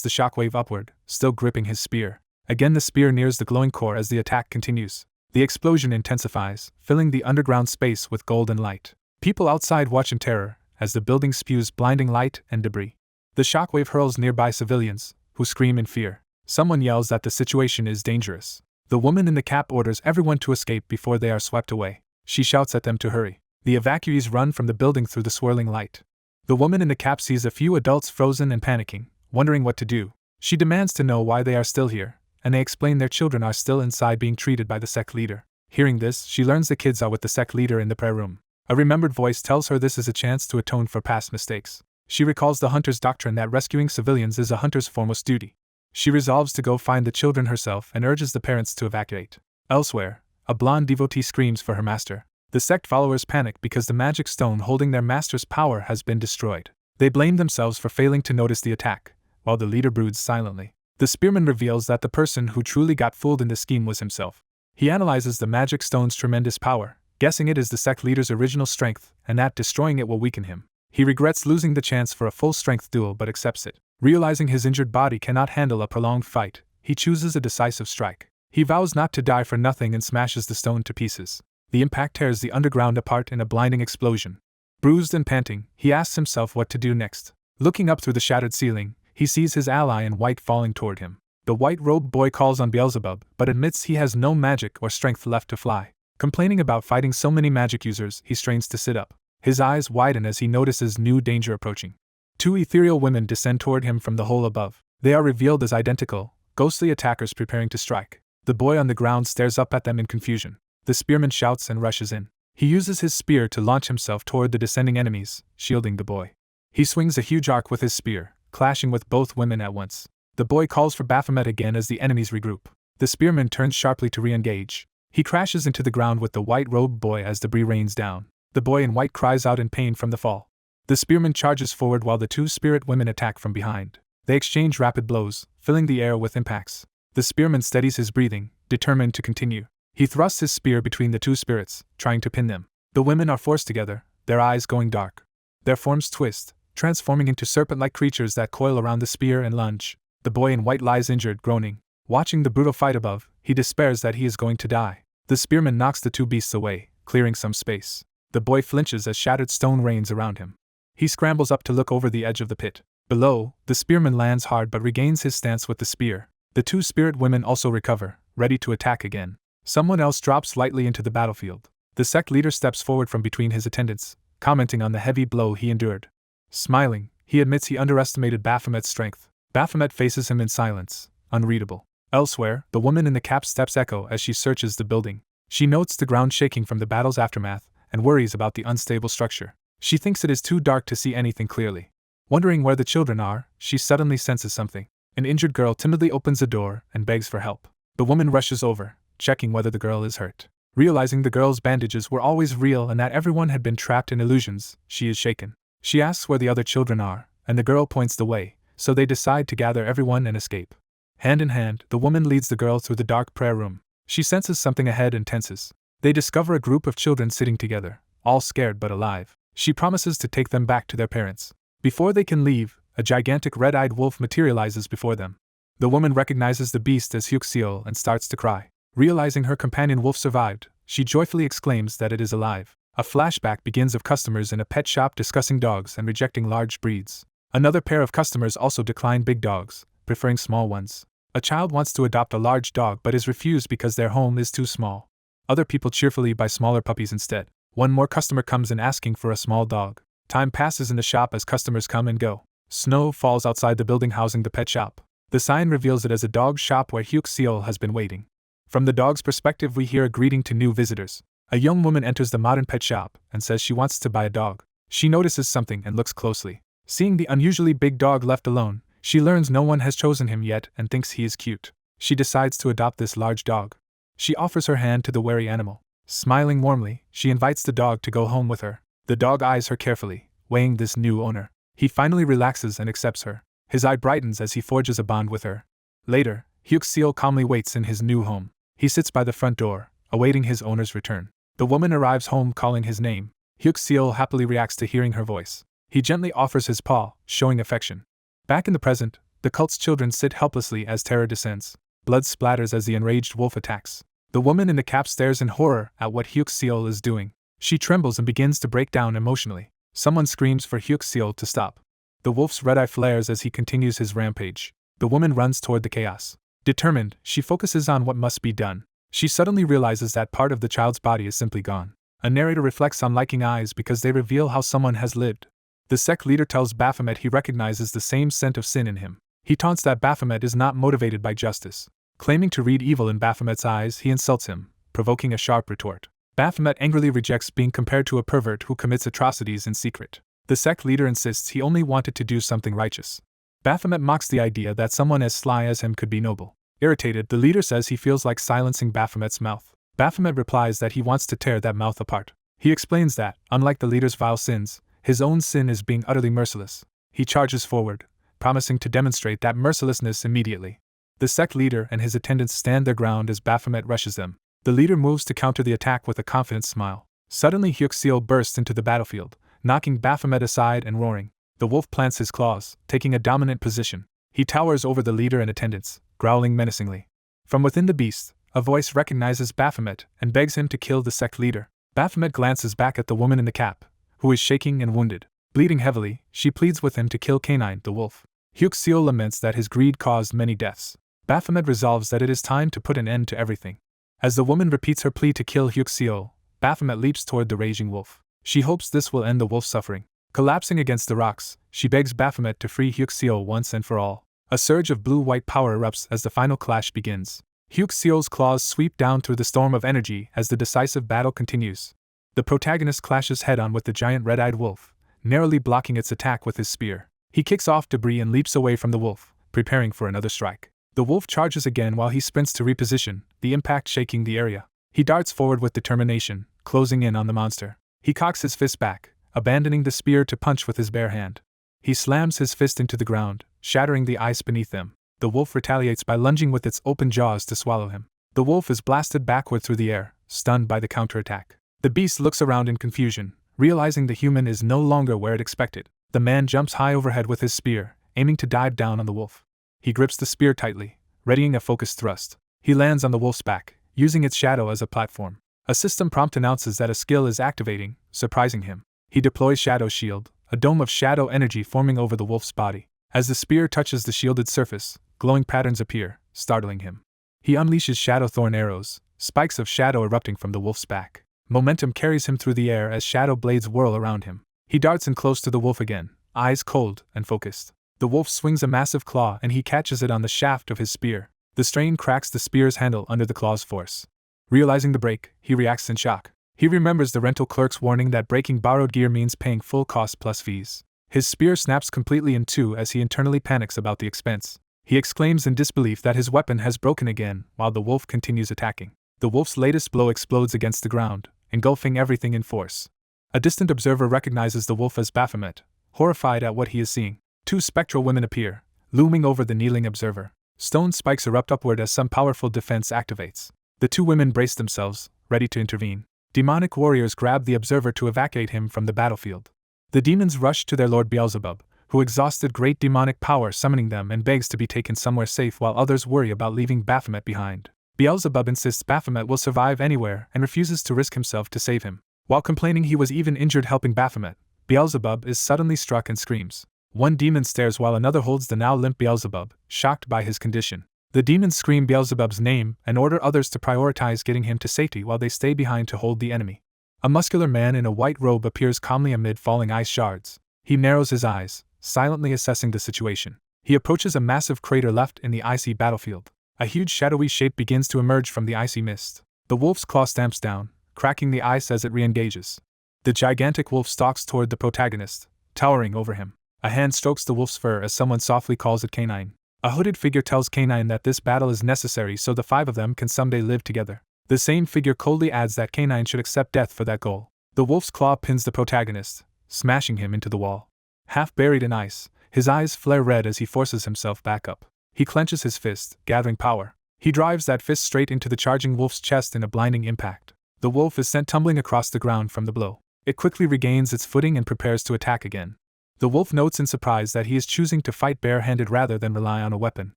the shockwave upward, still gripping his spear. Again the spear nears the glowing core as the attack continues. The explosion intensifies, filling the underground space with golden light. People outside watch in terror, as the building spews blinding light and debris. The shockwave hurls nearby civilians, who scream in fear. Someone yells that the situation is dangerous. The woman in the cap orders everyone to escape before they are swept away. She shouts at them to hurry. The evacuees run from the building through the swirling light. The woman in the cap sees a few adults frozen and panicking, wondering what to do. She demands to know why they are still here, and they explain their children are still inside being treated by the sect leader. Hearing this, she learns the kids are with the sect leader in the prayer room. A remembered voice tells her this is a chance to atone for past mistakes. She recalls the hunter's doctrine that rescuing civilians is a hunter's foremost duty. She resolves to go find the children herself and urges the parents to evacuate. Elsewhere, a blonde devotee screams for her master. The sect followers panic because the magic stone holding their master's power has been destroyed. They blame themselves for failing to notice the attack, while the leader broods silently. The spearman reveals that the person who truly got fooled in the scheme was himself. He analyzes the magic stone's tremendous power, guessing it is the sect leader's original strength, and that destroying it will weaken him. He regrets losing the chance for a full-strength duel but accepts it. Realizing his injured body cannot handle a prolonged fight, he chooses a decisive strike. He vows not to die for nothing and smashes the stone to pieces. The impact tears the underground apart in a blinding explosion. Bruised and panting, he asks himself what to do next. Looking up through the shattered ceiling, he sees his ally in white falling toward him. The white-robed boy calls on Beelzebub, but admits he has no magic or strength left to fly. Complaining about fighting so many magic users, he strains to sit up. His eyes widen as he notices new danger approaching. Two ethereal women descend toward him from the hole above. They are revealed as identical, ghostly attackers preparing to strike. The boy on the ground stares up at them in confusion. The spearman shouts and rushes in. He uses his spear to launch himself toward the descending enemies, shielding the boy. He swings a huge arc with his spear, clashing with both women at once. The boy calls for Baphomet again as the enemies regroup. The spearman turns sharply to re-engage. He crashes into the ground with the white-robed boy as debris rains down. The boy in white cries out in pain from the fall. The spearman charges forward while the two spirit women attack from behind. They exchange rapid blows, filling the air with impacts. The spearman steadies his breathing, determined to continue. He thrusts his spear between the two spirits, trying to pin them. The women are forced together, their eyes going dark. Their forms twist, transforming into serpent-like creatures that coil around the spear and lunge. The boy in white lies injured, groaning. Watching the brutal fight above, he despairs that he is going to die. The spearman knocks the two beasts away, clearing some space. The boy flinches as shattered stone rains around him. He scrambles up to look over the edge of the pit. Below, the spearman lands hard but regains his stance with the spear. The two spirit women also recover, ready to attack again. Someone else drops lightly into the battlefield. The sect leader steps forward from between his attendants, commenting on the heavy blow he endured. Smiling, he admits he underestimated Baphomet's strength. Baphomet faces him in silence, unreadable. Elsewhere, the woman in the cap steps echo as she searches the building. She notes the ground shaking from the battle's aftermath, and worries about the unstable structure. She thinks it is too dark to see anything clearly. Wondering where the children are, she suddenly senses something. An injured girl timidly opens the door and begs for help. The woman rushes over, checking whether the girl is hurt. Realizing the girl's bandages were always real and that everyone had been trapped in illusions, she is shaken. She asks where the other children are, and the girl points the way, so they decide to gather everyone and escape. Hand in hand, the woman leads the girl through the dark prayer room. She senses something ahead and tenses. They discover a group of children sitting together, all scared but alive. She promises to take them back to their parents. Before they can leave, a gigantic red-eyed wolf materializes before them. The woman recognizes the beast as yeosseum and starts to cry. Realizing her companion wolf survived, she joyfully exclaims that it is alive. A flashback begins of customers in a pet shop discussing dogs and rejecting large breeds. Another pair of customers also decline big dogs, preferring small ones. A child wants to adopt a large dog but is refused because their home is too small. Other people cheerfully buy smaller puppies instead. One more customer comes in asking for a small dog. Time passes in the shop as customers come and go. Snow falls outside the building housing the pet shop. The sign reveals it as a dog shop where yeosseum has been waiting. From the dog's perspective, we hear a greeting to new visitors. A young woman enters the modern pet shop and says she wants to buy a dog. She notices something and looks closely. Seeing the unusually big dog left alone, she learns no one has chosen him yet and thinks he is cute. She decides to adopt this large dog. She offers her hand to the wary animal. Smiling warmly, she invites the dog to go home with her. The dog eyes her carefully, weighing this new owner. He finally relaxes and accepts her. His eye brightens as he forges a bond with her. Later, Hyuk-seol calmly waits in his new home. He sits by the front door, awaiting his owner's return. The woman arrives home calling his name. Hyuk-seol happily reacts to hearing her voice. He gently offers his paw, showing affection. Back in the present, the cult's children sit helplessly as terror descends. Blood splatters as the enraged wolf attacks. The woman in the cap stares in horror at what Hyuk-seol is doing. She trembles and begins to break down emotionally. Someone screams for Hyuk-seol to stop. The wolf's red eye flares as he continues his rampage. The woman runs toward the chaos. Determined, she focuses on what must be done. She suddenly realizes that part of the child's body is simply gone. A narrator reflects on liking eyes because they reveal how someone has lived. The sect leader tells Baphomet he recognizes the same scent of sin in him. He taunts that Baphomet is not motivated by justice. Claiming to read evil in Baphomet's eyes, he insults him, provoking a sharp retort. Baphomet angrily rejects being compared to a pervert who commits atrocities in secret. The sect leader insists he only wanted to do something righteous. Baphomet mocks the idea that someone as sly as him could be noble. Irritated, the leader says he feels like silencing Baphomet's mouth. Baphomet replies that he wants to tear that mouth apart. He explains that, unlike the leader's vile sins, his own sin is being utterly merciless. He charges forward, promising to demonstrate that mercilessness immediately. The sect leader and his attendants stand their ground as Baphomet rushes them. The leader moves to counter the attack with a confident smile. Suddenly Hyuk-seol bursts into the battlefield, knocking Baphomet aside and roaring. The wolf plants his claws, taking a dominant position. He towers over the leader and attendants, growling menacingly. From within the beast, a voice recognizes Baphomet and begs him to kill the sect leader. Baphomet glances back at the woman in the cap, who is shaking and wounded. Bleeding heavily, she pleads with him to kill Canine, the wolf. Hyuk-seol laments that his greed caused many deaths. Baphomet resolves that it is time to put an end to everything. As the woman repeats her plea to kill Hyuk-seol, Baphomet leaps toward the raging wolf. She hopes this will end the wolf's suffering. Collapsing against the rocks, she begs Baphomet to free Hyuk-seol once and for all. A surge of blue-white power erupts as the final clash begins. Hyuk-seol's claws sweep down through the storm of energy as the decisive battle continues. The protagonist clashes head-on with the giant red-eyed wolf, narrowly blocking its attack with his spear. He kicks off debris and leaps away from the wolf, preparing for another strike. The wolf charges again while he sprints to reposition, the impact shaking the area. He darts forward with determination, closing in on the monster. He cocks his fist back, abandoning the spear to punch with his bare hand. He slams his fist into the ground, shattering the ice beneath them. The wolf retaliates by lunging with its open jaws to swallow him. The wolf is blasted backward through the air, stunned by the counterattack. The beast looks around in confusion, realizing the human is no longer where it expected. The man jumps high overhead with his spear, aiming to dive down on the wolf. He grips the spear tightly, readying a focused thrust. He lands on the wolf's back, using its shadow as a platform. A system prompt announces that a skill is activating, surprising him. He deploys Shadow Shield, a dome of shadow energy forming over the wolf's body. As the spear touches the shielded surface, glowing patterns appear, startling him. He unleashes Shadow Thorn arrows, spikes of shadow erupting from the wolf's back. Momentum carries him through the air as shadow blades whirl around him. He darts in close to the wolf again, eyes cold and focused. The wolf swings a massive claw and he catches it on the shaft of his spear. The strain cracks the spear's handle under the claw's force. Realizing the break, he reacts in shock. He remembers the rental clerk's warning that breaking borrowed gear means paying full cost plus fees. His spear snaps completely in two as he internally panics about the expense. He exclaims in disbelief that his weapon has broken again, while the wolf continues attacking. The wolf's latest blow explodes against the ground, engulfing everything in force. A distant observer recognizes the wolf as Baphomet, horrified at what he is seeing. Two spectral women appear, looming over the kneeling observer. Stone spikes erupt upward as some powerful defense activates. The two women brace themselves, ready to intervene. Demonic warriors grab the observer to evacuate him from the battlefield. The demons rush to their lord Beelzebub, who exhausted great demonic power summoning them and begs to be taken somewhere safe while others worry about leaving Baphomet behind. Beelzebub insists Baphomet will survive anywhere and refuses to risk himself to save him. While complaining he was even injured helping Baphomet, Beelzebub is suddenly struck and screams. One demon stares while another holds the now limp Beelzebub, shocked by his condition. The demons scream Beelzebub's name and order others to prioritize getting him to safety while they stay behind to hold the enemy. A muscular man in a white robe appears calmly amid falling ice shards. He narrows his eyes, silently assessing the situation. He approaches a massive crater left in the icy battlefield. A huge shadowy shape begins to emerge from the icy mist. The wolf's claw stamps down, cracking the ice as it re-engages. The gigantic wolf stalks toward the protagonist, towering over him. A hand strokes the wolf's fur as someone softly calls it K9. A hooded figure tells K9 that this battle is necessary so the 5 of them can someday live together. The same figure coldly adds that K9 should accept death for that goal. The wolf's claw pins the protagonist, smashing him into the wall. Half buried in ice, his eyes flare red as he forces himself back up. He clenches his fist, gathering power. He drives that fist straight into the charging wolf's chest in a blinding impact. The wolf is sent tumbling across the ground from the blow. It quickly regains its footing and prepares to attack again. The wolf notes in surprise that he is choosing to fight bare-handed rather than rely on a weapon.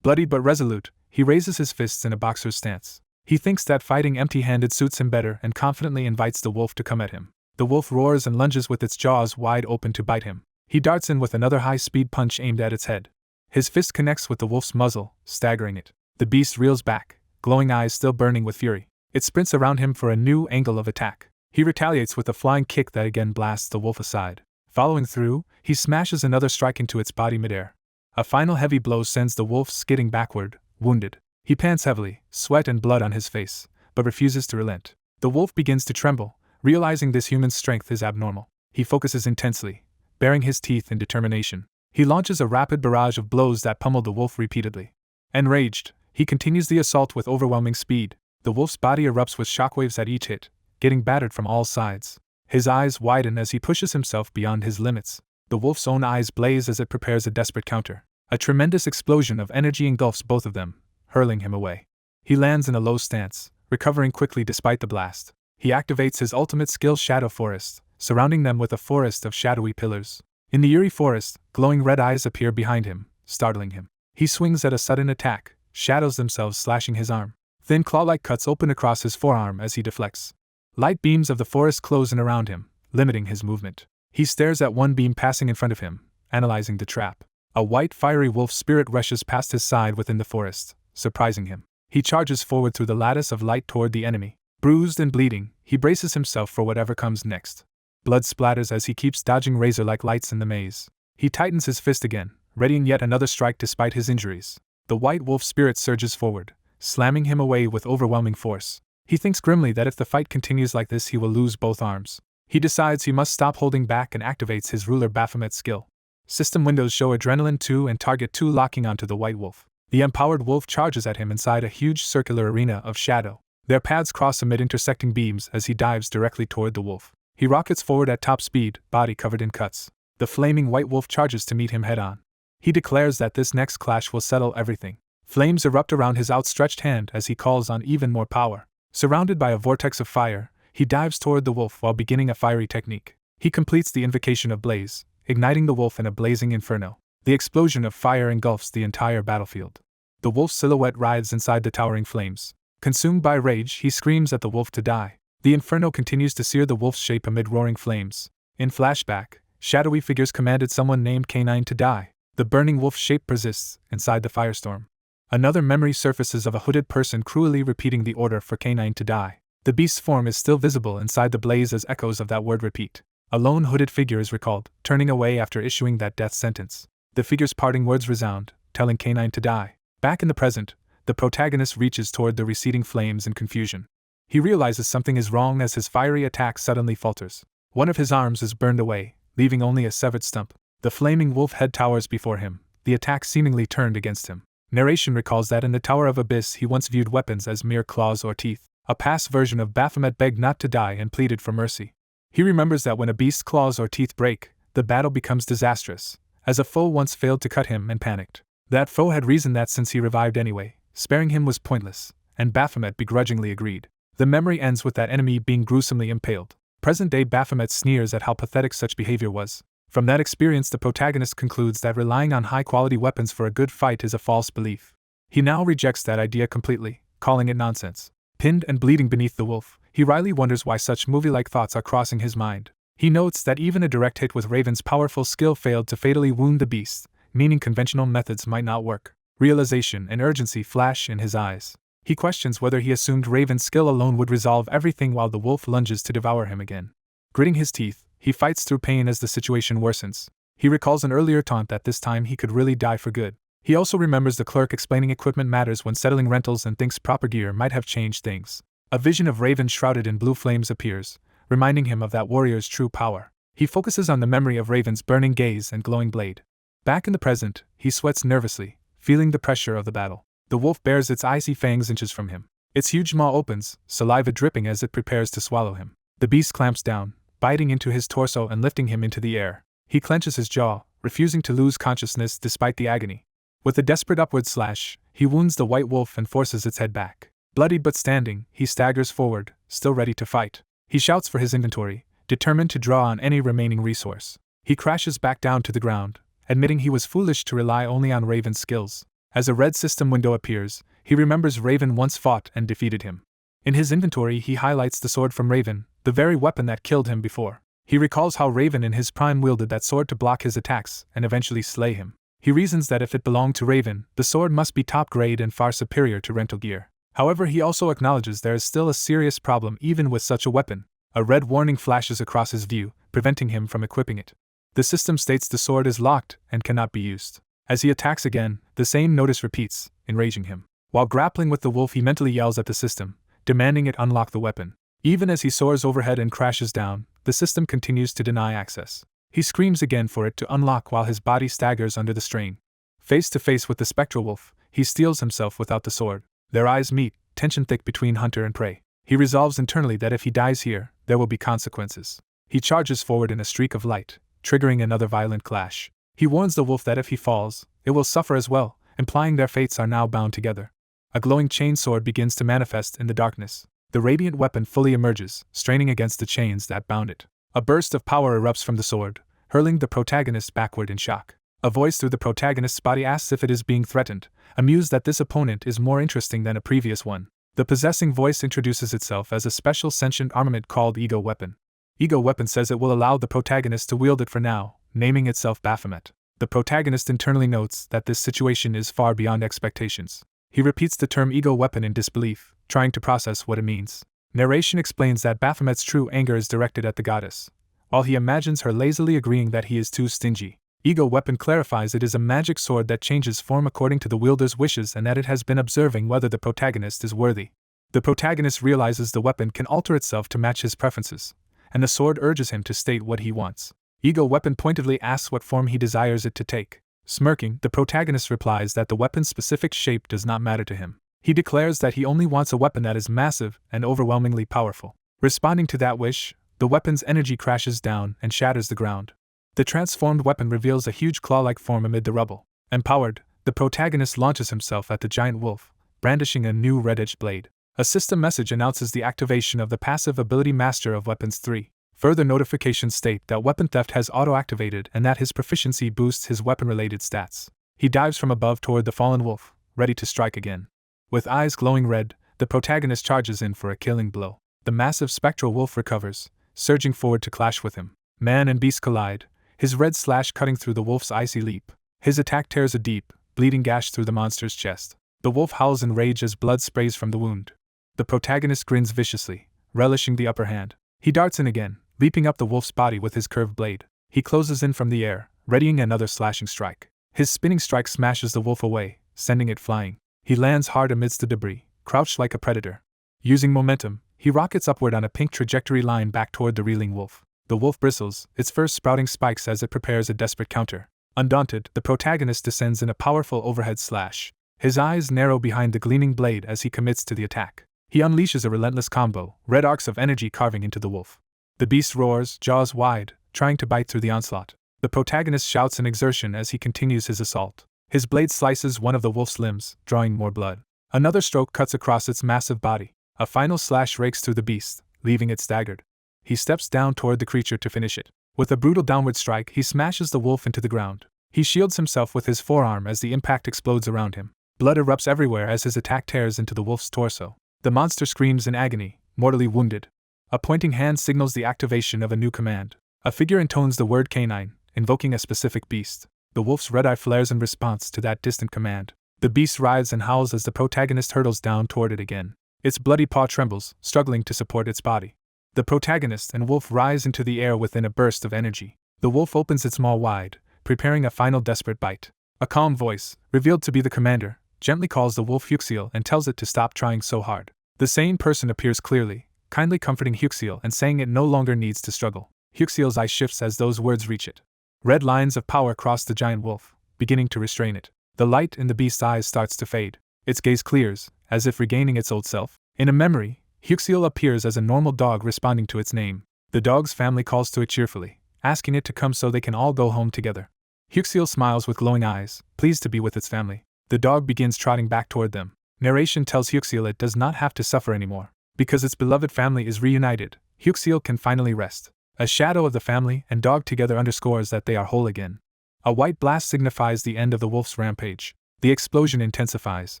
Bloodied but resolute, he raises his fists in a boxer's stance. He thinks that fighting empty-handed suits him better and confidently invites the wolf to come at him. The wolf roars and lunges with its jaws wide open to bite him. He darts in with another high-speed punch aimed at its head. His fist connects with the wolf's muzzle, staggering it. The beast reels back, glowing eyes still burning with fury. It sprints around him for a new angle of attack. He retaliates with a flying kick that again blasts the wolf aside. Following through, he smashes another strike into its body midair. A final heavy blow sends the wolf skidding backward, wounded. He pants heavily, sweat and blood on his face, but refuses to relent. The wolf begins to tremble, realizing this human's strength is abnormal. He focuses intensely, baring his teeth in determination. He launches a rapid barrage of blows that pummel the wolf repeatedly. Enraged, he continues the assault with overwhelming speed. The wolf's body erupts with shockwaves at each hit, getting battered from all sides. His eyes widen as he pushes himself beyond his limits. The wolf's own eyes blaze as it prepares a desperate counter. A tremendous explosion of energy engulfs both of them, hurling him away. He lands in a low stance, recovering quickly despite the blast. He activates his ultimate skill Shadow Forest, surrounding them with a forest of shadowy pillars. In the eerie forest, glowing red eyes appear behind him, startling him. He swings at a sudden attack, shadows themselves slashing his arm. Thin claw-like cuts open across his forearm as he deflects. Light beams of the forest close in around him, limiting his movement. He stares at one beam passing in front of him, analyzing the trap. A white fiery wolf spirit rushes past his side within the forest, surprising him. He charges forward through the lattice of light toward the enemy. Bruised and bleeding, he braces himself for whatever comes next. Blood splatters as he keeps dodging razor-like lights in the maze. He tightens his fist again, readying yet another strike despite his injuries. The white wolf spirit surges forward, slamming him away with overwhelming force. He thinks grimly that if the fight continues like this he will lose both arms. He decides he must stop holding back and activates his ruler Baphomet's skill. System windows show Adrenaline 2 and Target 2 locking onto the white wolf. The empowered wolf charges at him inside a huge circular arena of shadow. Their paths cross amid intersecting beams as he dives directly toward the wolf. He rockets forward at top speed, body covered in cuts. The flaming white wolf charges to meet him head-on. He declares that this next clash will settle everything. Flames erupt around his outstretched hand as he calls on even more power. Surrounded by a vortex of fire, he dives toward the wolf while beginning a fiery technique. He completes the invocation of blaze, igniting the wolf in a blazing inferno. The explosion of fire engulfs the entire battlefield. The wolf's silhouette writhes inside the towering flames. Consumed by rage, he screams at the wolf to die. The inferno continues to sear the wolf's shape amid roaring flames. In Flashback, shadowy figures commanded someone named K9 to die. The burning wolf shape persists inside the firestorm. Another memory surfaces of a hooded person cruelly repeating the order for K9 to die. The beast's form is still visible inside the blaze as echoes of that word repeat. A lone hooded figure is recalled, turning away after issuing that death sentence. The figure's parting words resound, telling K9 to die. Back in the present, the protagonist reaches toward the receding flames in confusion. He realizes something is wrong as his fiery attack suddenly falters. One of his arms is burned away, leaving only a severed stump. The flaming wolf head towers before him, the attack seemingly turned against him. Narration recalls that in the Tower of Abyss he once viewed weapons as mere claws or teeth. A past version of Baphomet begged not to die and pleaded for mercy. He remembers that when a beast's claws or teeth break, the battle becomes disastrous, as a foe once failed to cut him and panicked. That foe had reasoned that since he revived anyway, sparing him was pointless, and Baphomet begrudgingly agreed. The memory ends with that enemy being gruesomely impaled. Present-day Baphomet sneers at how pathetic such behavior was. From that experience, the protagonist concludes that relying on high-quality weapons for a good fight is a false belief. He now rejects that idea completely, calling it nonsense. Pinned and bleeding beneath the wolf, he wryly wonders why such movie-like thoughts are crossing his mind. He notes that even a direct hit with Raven's powerful skill failed to fatally wound the beast, meaning conventional methods might not work. Realization and urgency flash in his eyes. He questions whether he assumed Raven's skill alone would resolve everything while the wolf lunges to devour him again. Gritting his teeth, he fights through pain as the situation worsens. He recalls an earlier taunt that this time he could really die for good. He also remembers the clerk explaining equipment matters when settling rentals and thinks proper gear might have changed things. A vision of Raven shrouded in blue flames appears, reminding him of that warrior's true power. He focuses on the memory of Raven's burning gaze and glowing blade. Back in the present, he sweats nervously, feeling the pressure of the battle. The wolf bares its icy fangs inches from him. Its huge maw opens, saliva dripping as it prepares to swallow him. The beast clamps down, biting into his torso and lifting him into the air. He clenches his jaw, refusing to lose consciousness despite the agony. With a desperate upward slash, he wounds the white wolf and forces its head back. Bloodied but standing, he staggers forward, still ready to fight. He shouts for his inventory, determined to draw on any remaining resource. He crashes back down to the ground, admitting he was foolish to rely only on Raven's skills. As a red system window appears, he remembers Raven once fought and defeated him. In his inventory, he highlights the sword from Raven, the very weapon that killed him before. He recalls how Raven in his prime wielded that sword to block his attacks and eventually slay him. He reasons that if it belonged to Raven, the sword must be top grade and far superior to rental gear. However, he also acknowledges there is still a serious problem even with such a weapon. A red warning flashes across his view, preventing him from equipping it. The system states the sword is locked and cannot be used. As he attacks again, the same notice repeats, enraging him. While grappling with the wolf, he mentally yells at the system, demanding it unlock the weapon. Even as he soars overhead and crashes down, the system continues to deny access. He screams again for it to unlock while his body staggers under the strain. Face to face with the spectral wolf, he steels himself without the sword. Their eyes meet, tension thick between hunter and prey. He resolves internally that if he dies here, there will be consequences. He charges forward in a streak of light, triggering another violent clash. He warns the wolf that if he falls, it will suffer as well, implying their fates are now bound together. A glowing chain sword begins to manifest in the darkness. The radiant weapon fully emerges, straining against the chains that bound it. A burst of power erupts from the sword, hurling the protagonist backward in shock. A voice through the protagonist's body asks if it is being threatened, amused that this opponent is more interesting than a previous one. The possessing voice introduces itself as a special sentient armament called Ego Weapon. Ego Weapon says it will allow the protagonist to wield it for now, naming itself Baphomet. The protagonist internally notes that this situation is far beyond expectations. He repeats the term Ego Weapon in disbelief, trying to process what it means. Narration explains that Baphomet's true anger is directed at the goddess, while he imagines her lazily agreeing that he is too stingy. Ego Weapon clarifies it is a magic sword that changes form according to the wielder's wishes and that it has been observing whether the protagonist is worthy. The protagonist realizes the weapon can alter itself to match his preferences, and the sword urges him to state what he wants. Ego Weapon pointedly asks what form he desires it to take. Smirking, the protagonist replies that the weapon's specific shape does not matter to him. He declares that he only wants a weapon that is massive and overwhelmingly powerful. Responding to that wish, the weapon's energy crashes down and shatters the ground. The transformed weapon reveals a huge claw-like form amid the rubble. Empowered, the protagonist launches himself at the giant wolf, brandishing a new red-edged blade. A system message announces the activation of the passive ability Master of Weapons 3. Further notifications state that weapon theft has auto-activated and that his proficiency boosts his weapon-related stats. He dives from above toward the fallen wolf, ready to strike again. With eyes glowing red, the protagonist charges in for a killing blow. The massive spectral wolf recovers, surging forward to clash with him. Man and beast collide, his red slash cutting through the wolf's icy leap. His attack tears a deep, bleeding gash through the monster's chest. The wolf howls in rage as blood sprays from the wound. The protagonist grins viciously, relishing the upper hand. He darts in again, leaping up the wolf's body with his curved blade. He closes in from the air, readying another slashing strike. His spinning strike smashes the wolf away, sending it flying. He lands hard amidst the debris, crouched like a predator. Using momentum, he rockets upward on a pink trajectory line back toward the reeling wolf. The wolf bristles, its fur sprouting spikes as it prepares a desperate counter. Undaunted, the protagonist descends in a powerful overhead slash. His eyes narrow behind the gleaming blade as he commits to the attack. He unleashes a relentless combo, red arcs of energy carving into the wolf. The beast roars, jaws wide, trying to bite through the onslaught. The protagonist shouts in exertion as he continues his assault. His blade slices one of the wolf's limbs, drawing more blood. Another stroke cuts across its massive body. A final slash rakes through the beast, leaving it staggered. He steps down toward the creature to finish it. With a brutal downward strike, he smashes the wolf into the ground. He shields himself with his forearm as the impact explodes around him. Blood erupts everywhere as his attack tears into the wolf's torso. The monster screams in agony, mortally wounded. A pointing hand signals the activation of a new command. A figure intones the word canine, invoking a specific beast. The wolf's red eye flares in response to that distant command. The beast writhes and howls as the protagonist hurtles down toward it again. Its bloody paw trembles, struggling to support its body. The protagonist and wolf rise into the air within a burst of energy. The wolf opens its maw wide, preparing a final desperate bite. A calm voice, revealed to be the commander, gently calls the wolf yeosseum and tells it to stop trying so hard. The sane person appears clearly, kindly comforting Hyuxiel and saying it no longer needs to struggle. Hyuxiel's eye shifts as those words reach it. Red lines of power cross the giant wolf, beginning to restrain it. The light in the beast's eyes starts to fade. Its gaze clears, as if regaining its old self. In a memory, Hyuxiel appears as a normal dog responding to its name. The dog's family calls to it cheerfully, asking it to come so they can all go home together. Hyuxiel smiles with glowing eyes, pleased to be with its family. The dog begins trotting back toward them. Narration tells Hyuxiel it does not have to suffer anymore. Because its beloved family is reunited, Hyuxiel can finally rest. A shadow of the family and dog together underscores that they are whole again. A white blast signifies the end of the wolf's rampage. The explosion intensifies,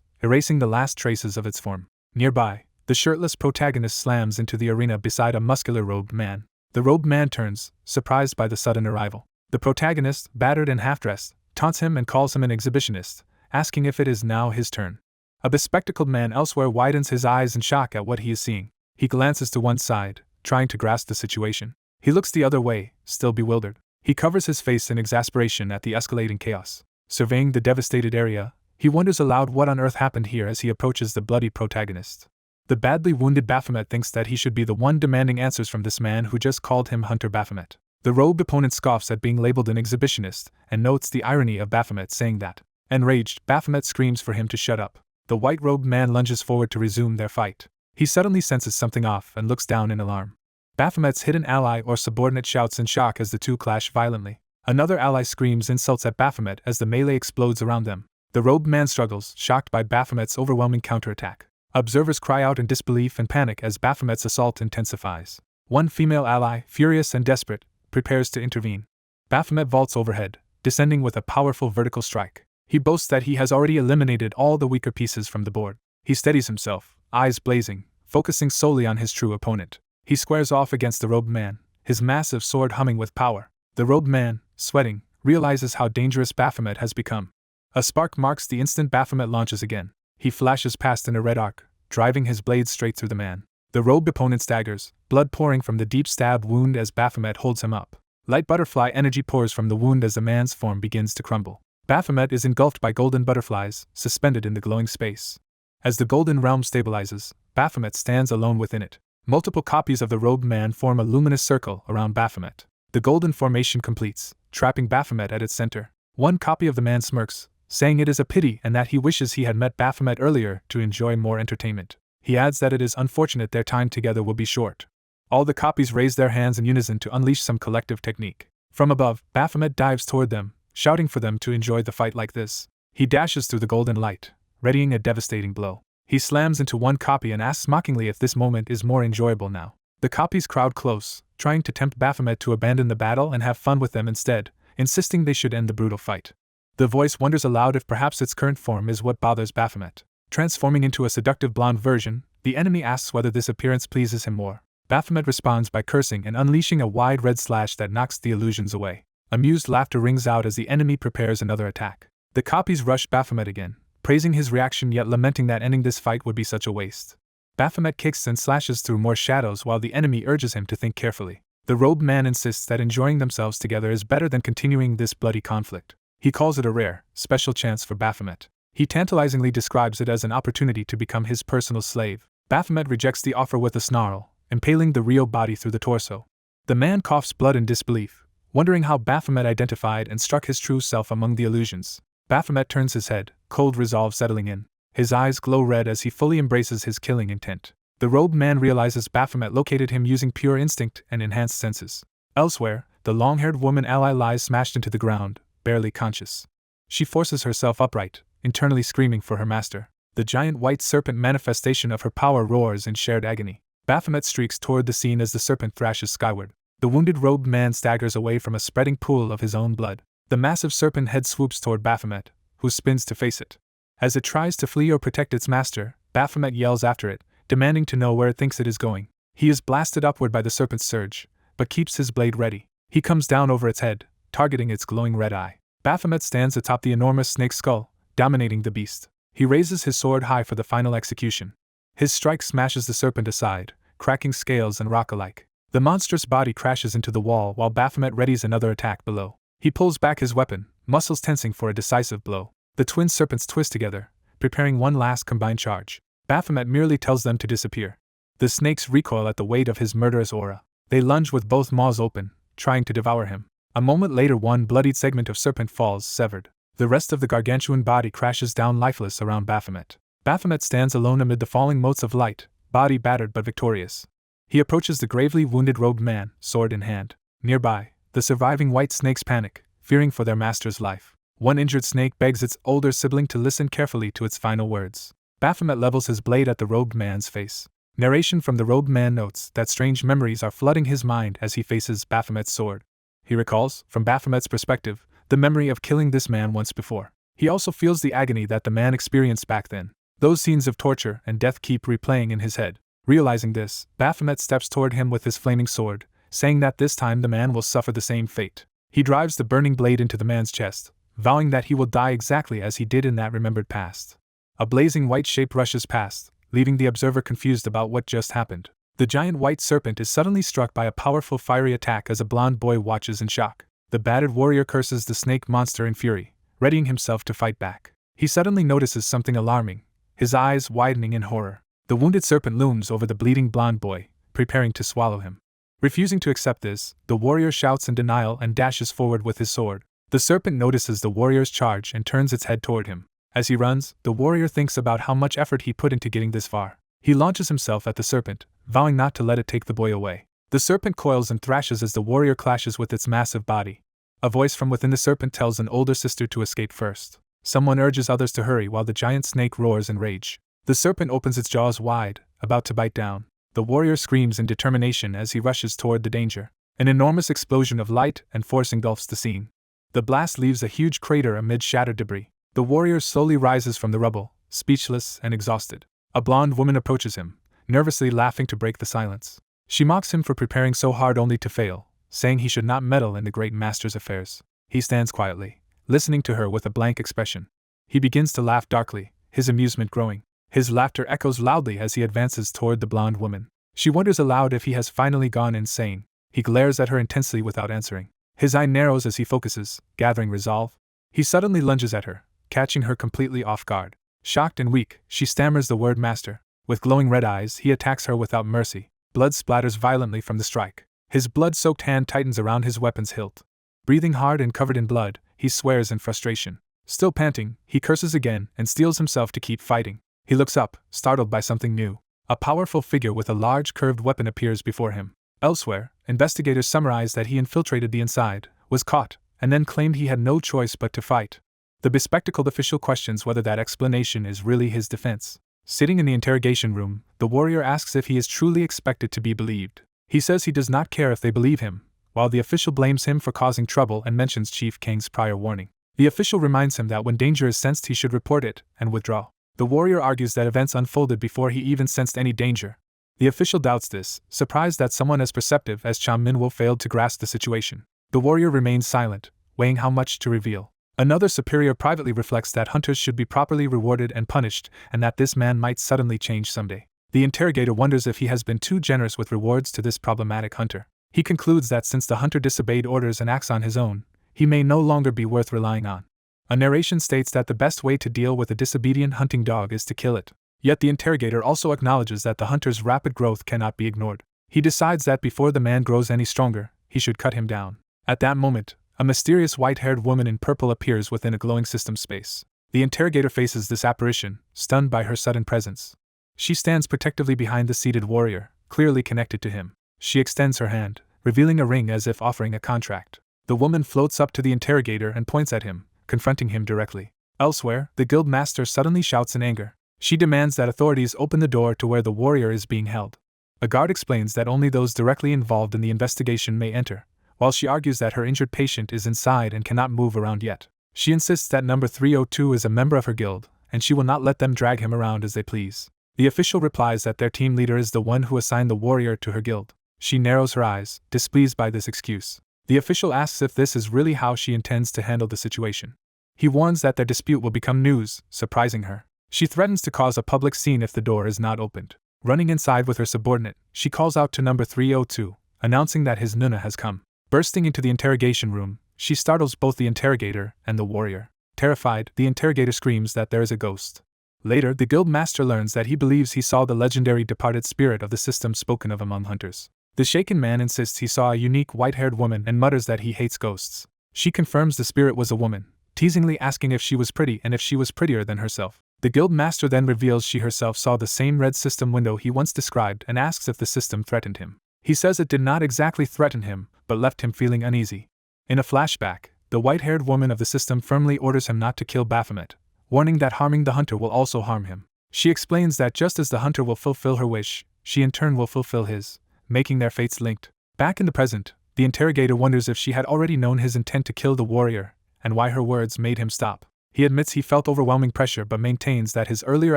erasing the last traces of its form. Nearby, the shirtless protagonist slams into the arena beside a muscular robed man. The robed man turns, surprised by the sudden arrival. The protagonist, battered and half-dressed, taunts him and calls him an exhibitionist, asking if it is now his turn. A bespectacled man elsewhere widens his eyes in shock at what he is seeing. He glances to one side, trying to grasp the situation. He looks the other way, still bewildered. He covers his face in exasperation at the escalating chaos. Surveying the devastated area, he wonders aloud what on earth happened here as he approaches the bloody protagonist. The badly wounded Baphomet thinks that he should be the one demanding answers from this man who just called him Hunter Baphomet. The robed opponent scoffs at being labeled an exhibitionist and notes the irony of Baphomet saying that. Enraged, Baphomet screams for him to shut up. The white-robed man lunges forward to resume their fight. He suddenly senses something off and looks down in alarm. Baphomet's hidden ally or subordinate shouts in shock as the two clash violently. Another ally screams insults at Baphomet as the melee explodes around them. The robed man struggles, shocked by Baphomet's overwhelming counterattack. Observers cry out in disbelief and panic as Baphomet's assault intensifies. One female ally, furious and desperate, prepares to intervene. Baphomet vaults overhead, descending with a powerful vertical strike. He boasts that he has already eliminated all the weaker pieces from the board. He steadies himself, eyes blazing, focusing solely on his true opponent. He squares off against the robed man, his massive sword humming with power. The robed man, sweating, realizes how dangerous Baphomet has become. A spark marks the instant Baphomet launches again. He flashes past in a red arc, driving his blade straight through the man. The robed opponent staggers, blood pouring from the deep stab wound as Baphomet holds him up. Light butterfly energy pours from the wound as the man's form begins to crumble. Baphomet is engulfed by golden butterflies, suspended in the glowing space. As the golden realm stabilizes, Baphomet stands alone within it. Multiple copies of the robed man form a luminous circle around Baphomet. The golden formation completes, trapping Baphomet at its center. One copy of the man smirks, saying it is a pity and that he wishes he had met Baphomet earlier to enjoy more entertainment. He adds that it is unfortunate their time together will be short. All the copies raise their hands in unison to unleash some collective technique. From above, Baphomet dives toward them, shouting for them to enjoy the fight like this. He dashes through the golden light, readying a devastating blow. He slams into one copy and asks mockingly if this moment is more enjoyable now. The copies crowd close, trying to tempt Baphomet to abandon the battle and have fun with them instead, insisting they should end the brutal fight. The voice wonders aloud if perhaps its current form is what bothers Baphomet. Transforming into a seductive blonde version, the enemy asks whether this appearance pleases him more. Baphomet responds by cursing and unleashing a wide red slash that knocks the illusions away. Amused laughter rings out as the enemy prepares another attack. The copies rush Baphomet again, praising his reaction yet lamenting that ending this fight would be such a waste. Baphomet kicks and slashes through more shadows while the enemy urges him to think carefully. The robed man insists that enjoying themselves together is better than continuing this bloody conflict. He calls it a rare, special chance for Baphomet. He tantalizingly describes it as an opportunity to become his personal slave. Baphomet rejects the offer with a snarl, impaling the real body through the torso. The man coughs blood in disbelief, wondering how Baphomet identified and struck his true self among the illusions. Baphomet turns his head, cold resolve settling in. His eyes glow red as he fully embraces his killing intent. The robed man realizes Baphomet located him using pure instinct and enhanced senses. Elsewhere, the long-haired woman ally lies smashed into the ground, barely conscious. She forces herself upright, internally screaming for her master. The giant white serpent manifestation of her power roars in shared agony. Baphomet streaks toward the scene as the serpent thrashes skyward. The wounded robed man staggers away from a spreading pool of his own blood. The massive serpent head swoops toward Baphomet, who spins to face it. As it tries to flee or protect its master, Baphomet yells after it, demanding to know where it thinks it is going. He is blasted upward by the serpent's surge, but keeps his blade ready. He comes down over its head, targeting its glowing red eye. Baphomet stands atop the enormous snake's skull, dominating the beast. He raises his sword high for the final execution. His strike smashes the serpent aside, cracking scales and rock alike. The monstrous body crashes into the wall while Baphomet readies another attack below. He pulls back his weapon, muscles tensing for a decisive blow. The twin serpents twist together, preparing one last combined charge. Baphomet merely tells them to disappear. The snakes recoil at the weight of his murderous aura. They lunge with both maws open, trying to devour him. A moment later, one bloodied segment of serpent falls severed. The rest of the gargantuan body crashes down lifeless around Baphomet. Baphomet stands alone amid the falling motes of light, body battered but victorious. He approaches the gravely wounded robed man, sword in hand. Nearby, the surviving white snakes panic, fearing for their master's life. One injured snake begs its older sibling to listen carefully to its final words. Baphomet levels his blade at the robed man's face. Narration from the robed man notes that strange memories are flooding his mind as he faces Baphomet's sword. He recalls, from Baphomet's perspective, the memory of killing this man once before. He also feels the agony that the man experienced back then. Those scenes of torture and death keep replaying in his head. Realizing this, Baphomet steps toward him with his flaming sword, saying that this time the man will suffer the same fate. He drives the burning blade into the man's chest, vowing that he will die exactly as he did in that remembered past. A blazing white shape rushes past, leaving the observer confused about what just happened. The giant white serpent is suddenly struck by a powerful fiery attack as a blonde boy watches in shock. The battered warrior curses the snake monster in fury, readying himself to fight back. He suddenly notices something alarming, his eyes widening in horror. The wounded serpent looms over the bleeding blonde boy, preparing to swallow him. Refusing to accept this, the warrior shouts in denial and dashes forward with his sword. The serpent notices the warrior's charge and turns its head toward him. As he runs, the warrior thinks about how much effort he put into getting this far. He launches himself at the serpent, vowing not to let it take the boy away. The serpent coils and thrashes as the warrior clashes with its massive body. A voice from within the serpent tells an older sister to escape first. Someone urges others to hurry while the giant snake roars in rage. The serpent opens its jaws wide, about to bite down. The warrior screams in determination as he rushes toward the danger. An enormous explosion of light and force engulfs the scene. The blast leaves a huge crater amid shattered debris. The warrior slowly rises from the rubble, speechless and exhausted. A blonde woman approaches him, nervously laughing to break the silence. She mocks him for preparing so hard only to fail, saying he should not meddle in the great master's affairs. He stands quietly, listening to her with a blank expression. He begins to laugh darkly, his amusement growing. His laughter echoes loudly as he advances toward the blonde woman. She wonders aloud if he has finally gone insane. He glares at her intensely without answering. His eye narrows as he focuses, gathering resolve. He suddenly lunges at her, catching her completely off guard. Shocked and weak, she stammers the word master. With glowing red eyes, he attacks her without mercy. Blood splatters violently from the strike. His blood-soaked hand tightens around his weapon's hilt. Breathing hard and covered in blood, he swears in frustration. Still panting, he curses again and steels himself to keep fighting. He looks up, startled by something new. A powerful figure with a large curved weapon appears before him. Elsewhere, investigators summarize that he infiltrated the inside, was caught, and then claimed he had no choice but to fight. The bespectacled official questions whether that explanation is really his defense. Sitting in the interrogation room, the warrior asks if he is truly expected to be believed. He says he does not care if they believe him, while the official blames him for causing trouble and mentions Chief Kang's prior warning. The official reminds him that when danger is sensed he should report it and withdraw. The warrior argues that events unfolded before he even sensed any danger. The official doubts this, surprised that someone as perceptive as Cha Minwo failed to grasp the situation. The warrior remains silent, weighing how much to reveal. Another superior privately reflects that hunters should be properly rewarded and punished, and that this man might suddenly change someday. The interrogator wonders if he has been too generous with rewards to this problematic hunter. He concludes that since the hunter disobeyed orders and acts on his own, he may no longer be worth relying on. A narration states that the best way to deal with a disobedient hunting dog is to kill it. Yet the interrogator also acknowledges that the hunter's rapid growth cannot be ignored. He decides that before the man grows any stronger, he should cut him down. At that moment, a mysterious white-haired woman in purple appears within a glowing system space. The interrogator faces this apparition, stunned by her sudden presence. She stands protectively behind the seated warrior, clearly connected to him. She extends her hand, revealing a ring as if offering a contract. The woman floats up to the interrogator and points at him, confronting him directly. Elsewhere, the guild master suddenly shouts in anger. She demands that authorities open the door to where the warrior is being held. A guard explains that only those directly involved in the investigation may enter, while she argues that her injured patient is inside and cannot move around yet. She insists that number 302 is a member of her guild, and she will not let them drag him around as they please. The official replies that their team leader is the one who assigned the warrior to her guild. She narrows her eyes, displeased by this excuse. The official asks if this is really how she intends to handle the situation. He warns that their dispute will become news, surprising her. She threatens to cause a public scene if the door is not opened. Running inside with her subordinate, she calls out to number 302, announcing that his Nuna has come. Bursting into the interrogation room, she startles both the interrogator and the warrior. Terrified, the interrogator screams that there is a ghost. Later, the guild master learns that he believes he saw the legendary departed spirit of the system spoken of among hunters. The shaken man insists he saw a unique white-haired woman and mutters that he hates ghosts. She confirms the spirit was a woman, teasingly asking if she was pretty and if she was prettier than herself. The guild master then reveals she herself saw the same red system window he once described and asks if the system threatened him. He says it did not exactly threaten him, but left him feeling uneasy. In a flashback, the white-haired woman of the system firmly orders him not to kill Baphomet, warning that harming the hunter will also harm him. She explains that just as the hunter will fulfill her wish, she in turn will fulfill his, making their fates linked. Back in the present, the interrogator wonders if she had already known his intent to kill the warrior, and why her words made him stop. He admits he felt overwhelming pressure but maintains that his earlier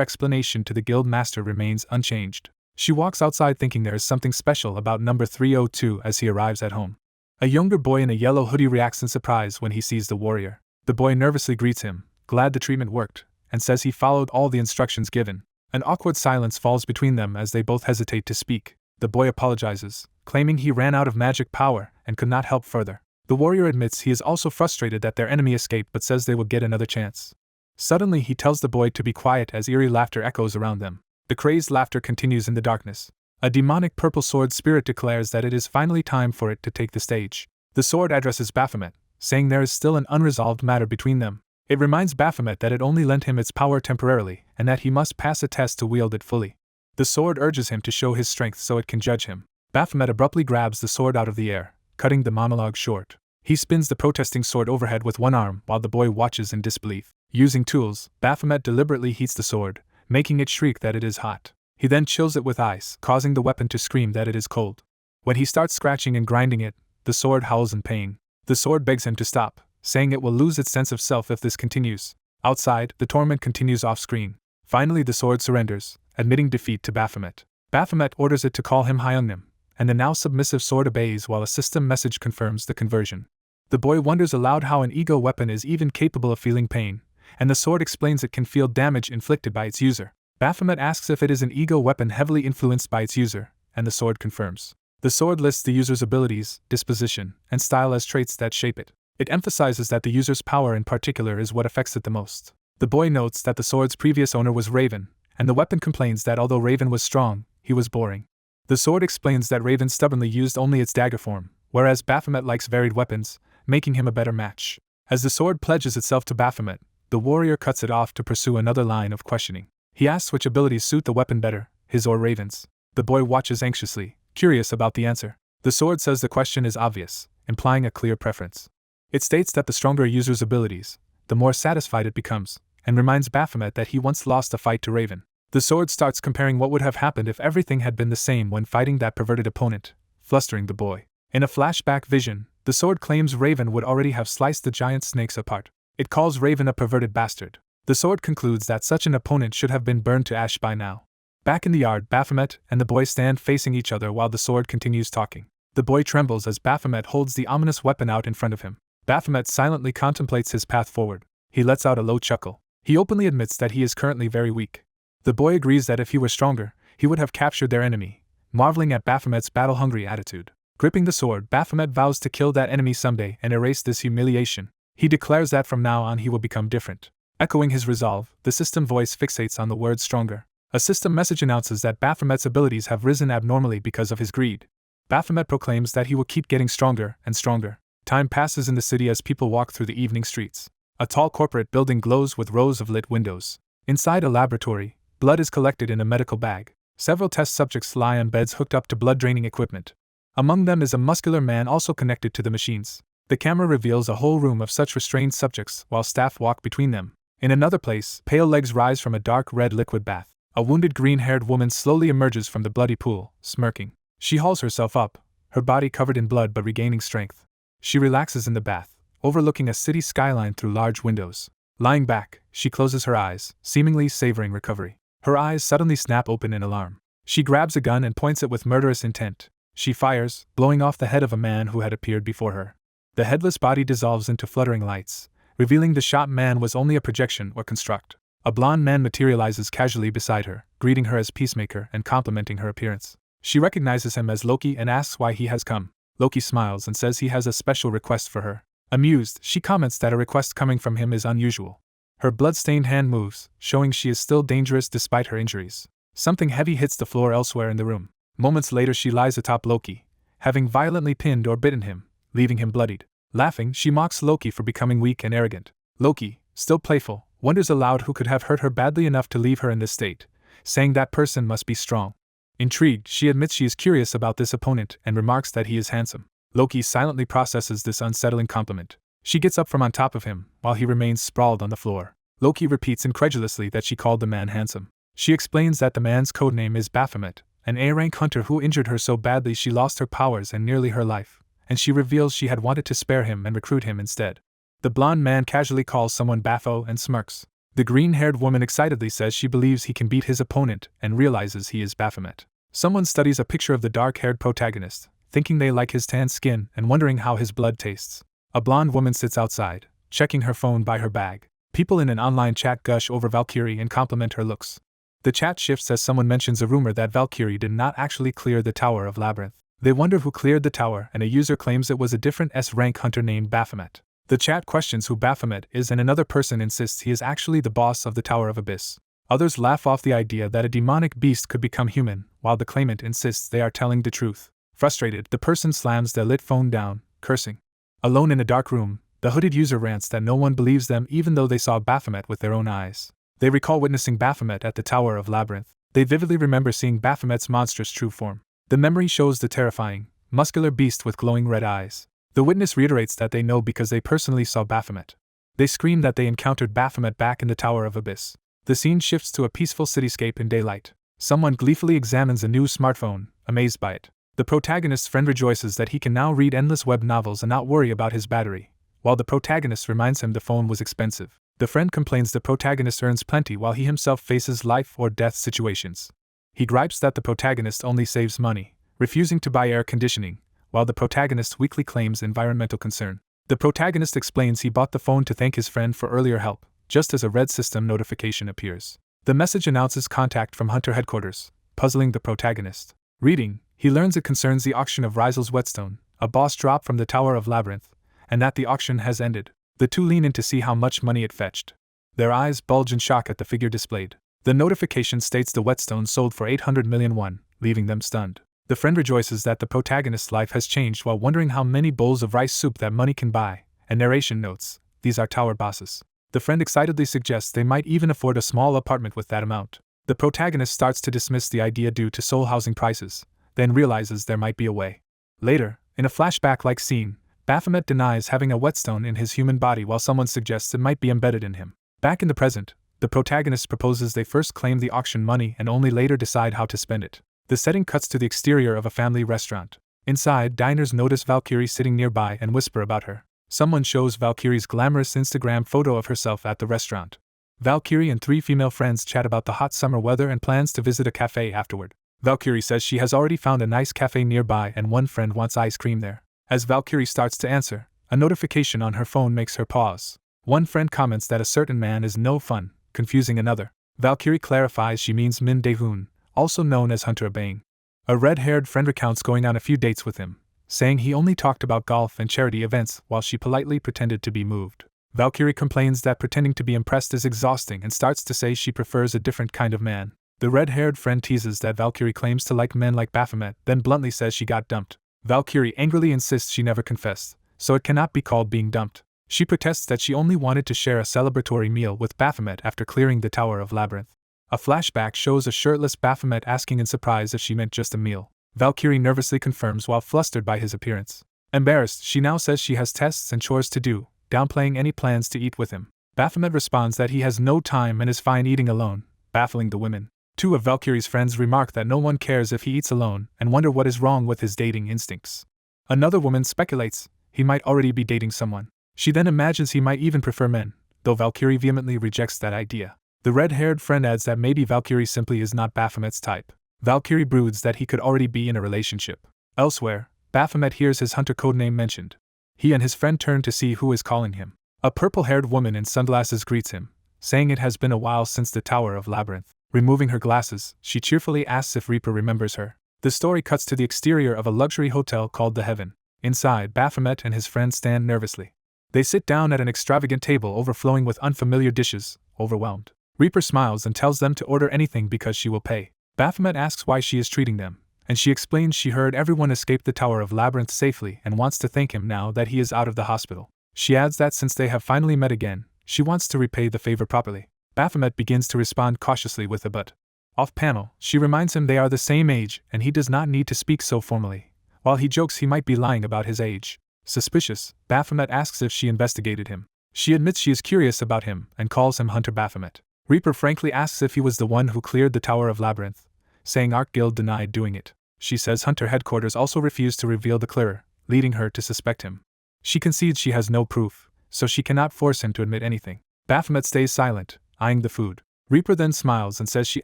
explanation to the guild master remains unchanged. She walks outside thinking there is something special about number 302 as he arrives at home. A younger boy in a yellow hoodie reacts in surprise when he sees the warrior. The boy nervously greets him, glad the treatment worked, and says he followed all the instructions given. An awkward silence falls between them as they both hesitate to speak. The boy apologizes, claiming he ran out of magic power and could not help further. The warrior admits he is also frustrated that their enemy escaped but says they will get another chance. Suddenly he tells the boy to be quiet as eerie laughter echoes around them. The crazed laughter continues in the darkness. A demonic purple sword spirit declares that it is finally time for it to take the stage. The sword addresses Baphomet, saying there is still an unresolved matter between them. It reminds Baphomet that it only lent him its power temporarily and that he must pass a test to wield it fully. The sword urges him to show his strength so it can judge him. Baphomet abruptly grabs the sword out of the air, cutting the monologue short. He spins the protesting sword overhead with one arm while the boy watches in disbelief. Using tools, Baphomet deliberately heats the sword, making it shriek that it is hot. He then chills it with ice, causing the weapon to scream that it is cold. When he starts scratching and grinding it, the sword howls in pain. The sword begs him to stop, saying it will lose its sense of self if this continues. Outside, the torment continues off-screen. Finally the sword surrenders, admitting defeat to Baphomet. Baphomet orders it to call him Hyungnim, and the now submissive sword obeys while a system message confirms the conversion. The boy wonders aloud how an ego weapon is even capable of feeling pain, and the sword explains it can feel damage inflicted by its user. Baphomet asks if it is an ego weapon heavily influenced by its user, and the sword confirms. The sword lists the user's abilities, disposition, and style as traits that shape it. It emphasizes that the user's power in particular is what affects it the most. The boy notes that the sword's previous owner was Raven, and the weapon complains that although Raven was strong, he was boring. The sword explains that Raven stubbornly used only its dagger form, whereas Baphomet likes varied weapons, making him a better match. As the sword pledges itself to Baphomet, the warrior cuts it off to pursue another line of questioning. He asks which abilities suit the weapon better, his or Raven's. The boy watches anxiously, curious about the answer. The sword says the question is obvious, implying a clear preference. It states that the stronger a user's abilities, the more satisfied it becomes, and reminds Baphomet that he once lost a fight to Raven. The sword starts comparing what would have happened if everything had been the same when fighting that perverted opponent, flustering the boy. In a flashback vision, the sword claims Raven would already have sliced the giant snakes apart. It calls Raven a perverted bastard. The sword concludes that such an opponent should have been burned to ash by now. Back in the yard, Baphomet and the boy stand facing each other while the sword continues talking. The boy trembles as Baphomet holds the ominous weapon out in front of him. Baphomet silently contemplates his path forward. He lets out a low chuckle. He openly admits that he is currently very weak. The boy agrees that if he were stronger, he would have captured their enemy, marveling at Baphomet's battle-hungry attitude. Gripping the sword, Baphomet vows to kill that enemy someday and erase this humiliation. He declares that from now on he will become different. Echoing his resolve, the system voice fixates on the word stronger. A system message announces that Baphomet's abilities have risen abnormally because of his greed. Baphomet proclaims that he will keep getting stronger and stronger. Time passes in the city as people walk through the evening streets. A tall corporate building glows with rows of lit windows. Inside a laboratory, blood is collected in a medical bag. Several test subjects lie on beds hooked up to blood-draining equipment. Among them is a muscular man also connected to the machines. The camera reveals a whole room of such restrained subjects while staff walk between them. In another place, pale legs rise from a dark red liquid bath. A wounded green-haired woman slowly emerges from the bloody pool, smirking. She hauls herself up, her body covered in blood but regaining strength. She relaxes in the bath, overlooking a city skyline through large windows. Lying back, she closes her eyes, seemingly savoring recovery. Her eyes suddenly snap open in alarm. She grabs a gun and points it with murderous intent. She fires, blowing off the head of a man who had appeared before her. The headless body dissolves into fluttering lights, revealing the shot man was only a projection or construct. A blond man materializes casually beside her, greeting her as peacemaker and complimenting her appearance. She recognizes him as Loki and asks why he has come. Loki smiles and says he has a special request for her. Amused, she comments that a request coming from him is unusual. Her blood-stained hand moves, showing she is still dangerous despite her injuries. Something heavy hits the floor elsewhere in the room. Moments later she lies atop Loki, having violently pinned or bitten him, leaving him bloodied. Laughing, she mocks Loki for becoming weak and arrogant. Loki, still playful, wonders aloud who could have hurt her badly enough to leave her in this state, saying that person must be strong. Intrigued, she admits she is curious about this opponent and remarks that he is handsome. Loki silently processes this unsettling compliment. She gets up from on top of him, while he remains sprawled on the floor. Loki repeats incredulously that she called the man handsome. She explains that the man's codename is Baphomet, an A-rank hunter who injured her so badly she lost her powers and nearly her life, and she reveals she had wanted to spare him and recruit him instead. The blonde man casually calls someone Baffo and smirks. The green-haired woman excitedly says she believes he can beat his opponent and realizes he is Baphomet. Someone studies a picture of the dark-haired protagonist, thinking they like his tan skin and wondering how his blood tastes. A blonde woman sits outside, checking her phone by her bag. People in an online chat gush over Valkyrie and compliment her looks. The chat shifts as someone mentions a rumor that Valkyrie did not actually clear the Tower of Labyrinth. They wonder who cleared the tower, and a user claims it was a different S-rank hunter named Baphomet. The chat questions who Baphomet is, and another person insists he is actually the boss of the Tower of Abyss. Others laugh off the idea that a demonic beast could become human, while the claimant insists they are telling the truth. Frustrated, the person slams their lit phone down, cursing. Alone in a dark room, the hooded user rants that no one believes them even though they saw Baphomet with their own eyes. They recall witnessing Baphomet at the Tower of Labyrinth. They vividly remember seeing Baphomet's monstrous true form. The memory shows the terrifying, muscular beast with glowing red eyes. The witness reiterates that they know because they personally saw Baphomet. They scream that they encountered Baphomet back in the Tower of Abyss. The scene shifts to a peaceful cityscape in daylight. Someone gleefully examines a new smartphone, amazed by it. The protagonist's friend rejoices that he can now read endless web novels and not worry about his battery, while the protagonist reminds him the phone was expensive. The friend complains the protagonist earns plenty while he himself faces life or death situations. He gripes that the protagonist only saves money, refusing to buy air conditioning, while the protagonist weakly claims environmental concern. The protagonist explains he bought the phone to thank his friend for earlier help, just as a red system notification appears. The message announces contact from Hunter headquarters, puzzling the protagonist. Reading, he learns it concerns the auction of Rizel's whetstone, a boss drop from the Tower of Labyrinth, and that the auction has ended. The two lean in to see how much money it fetched. Their eyes bulge in shock at the figure displayed. The notification states the whetstone sold for 800 million won, leaving them stunned. The friend rejoices that the protagonist's life has changed while wondering how many bowls of rice soup that money can buy, and narration notes, these are tower bosses. The friend excitedly suggests they might even afford a small apartment with that amount. The protagonist starts to dismiss the idea due to soul housing prices, then realizes there might be a way. Later, in a flashback-like scene, Baphomet denies having a whetstone in his human body while someone suggests it might be embedded in him. Back in the present, the protagonist proposes they first claim the auction money and only later decide how to spend it. The setting cuts to the exterior of a family restaurant. Inside, diners notice Valkyrie sitting nearby and whisper about her. Someone shows Valkyrie's glamorous Instagram photo of herself at the restaurant. Valkyrie and three female friends chat about the hot summer weather and plans to visit a cafe afterward. Valkyrie says she has already found a nice cafe nearby and one friend wants ice cream there. As Valkyrie starts to answer, a notification on her phone makes her pause. One friend comments that a certain man is no fun, confusing another. Valkyrie clarifies she means Min Dae-hoon, also known as Hunter Abaying. A red-haired friend recounts going on a few dates with him, saying he only talked about golf and charity events while she politely pretended to be moved. Valkyrie complains that pretending to be impressed is exhausting and starts to say she prefers a different kind of man. The red-haired friend teases that Valkyrie claims to like men like Baphomet, then bluntly says she got dumped. Valkyrie angrily insists she never confessed, so it cannot be called being dumped. She protests that she only wanted to share a celebratory meal with Baphomet after clearing the Tower of Labyrinth. A flashback shows a shirtless Baphomet asking in surprise if she meant just a meal. Valkyrie nervously confirms while flustered by his appearance. Embarrassed, she now says she has tests and chores to do, downplaying any plans to eat with him. Baphomet responds that he has no time and is fine eating alone, baffling the women. Two of Valkyrie's friends remark that no one cares if he eats alone and wonder what is wrong with his dating instincts. Another woman speculates he might already be dating someone. She then imagines he might even prefer men, though Valkyrie vehemently rejects that idea. The red-haired friend adds that maybe Valkyrie simply is not Baphomet's type. Valkyrie broods that he could already be in a relationship. Elsewhere, Baphomet hears his hunter codename mentioned. He and his friend turn to see who is calling him. A purple-haired woman in sunglasses greets him, saying it has been a while since the Tower of Labyrinth. Removing her glasses, she cheerfully asks if Reaper remembers her. The story cuts to the exterior of a luxury hotel called the Heaven. Inside, Baphomet and his friend stand nervously. They sit down at an extravagant table overflowing with unfamiliar dishes, overwhelmed. Reaper smiles and tells them to order anything because she will pay. Baphomet asks why she is treating them, and she explains she heard everyone escaped the Tower of Labyrinth safely and wants to thank him now that he is out of the hospital. She adds that since they have finally met again, she wants to repay the favor properly. Baphomet begins to respond cautiously with a but. Off-panel, she reminds him they are the same age and he does not need to speak so formally, while he jokes he might be lying about his age. Suspicious, Baphomet asks if she investigated him. She admits she is curious about him and calls him Hunter Baphomet. Reaper frankly asks if he was the one who cleared the Tower of Labyrinth, saying Ark Guild denied doing it. She says Hunter headquarters also refused to reveal the clearer, leading her to suspect him. She concedes she has no proof, so she cannot force him to admit anything. Baphomet stays silent, eyeing the food. Reaper then smiles and says she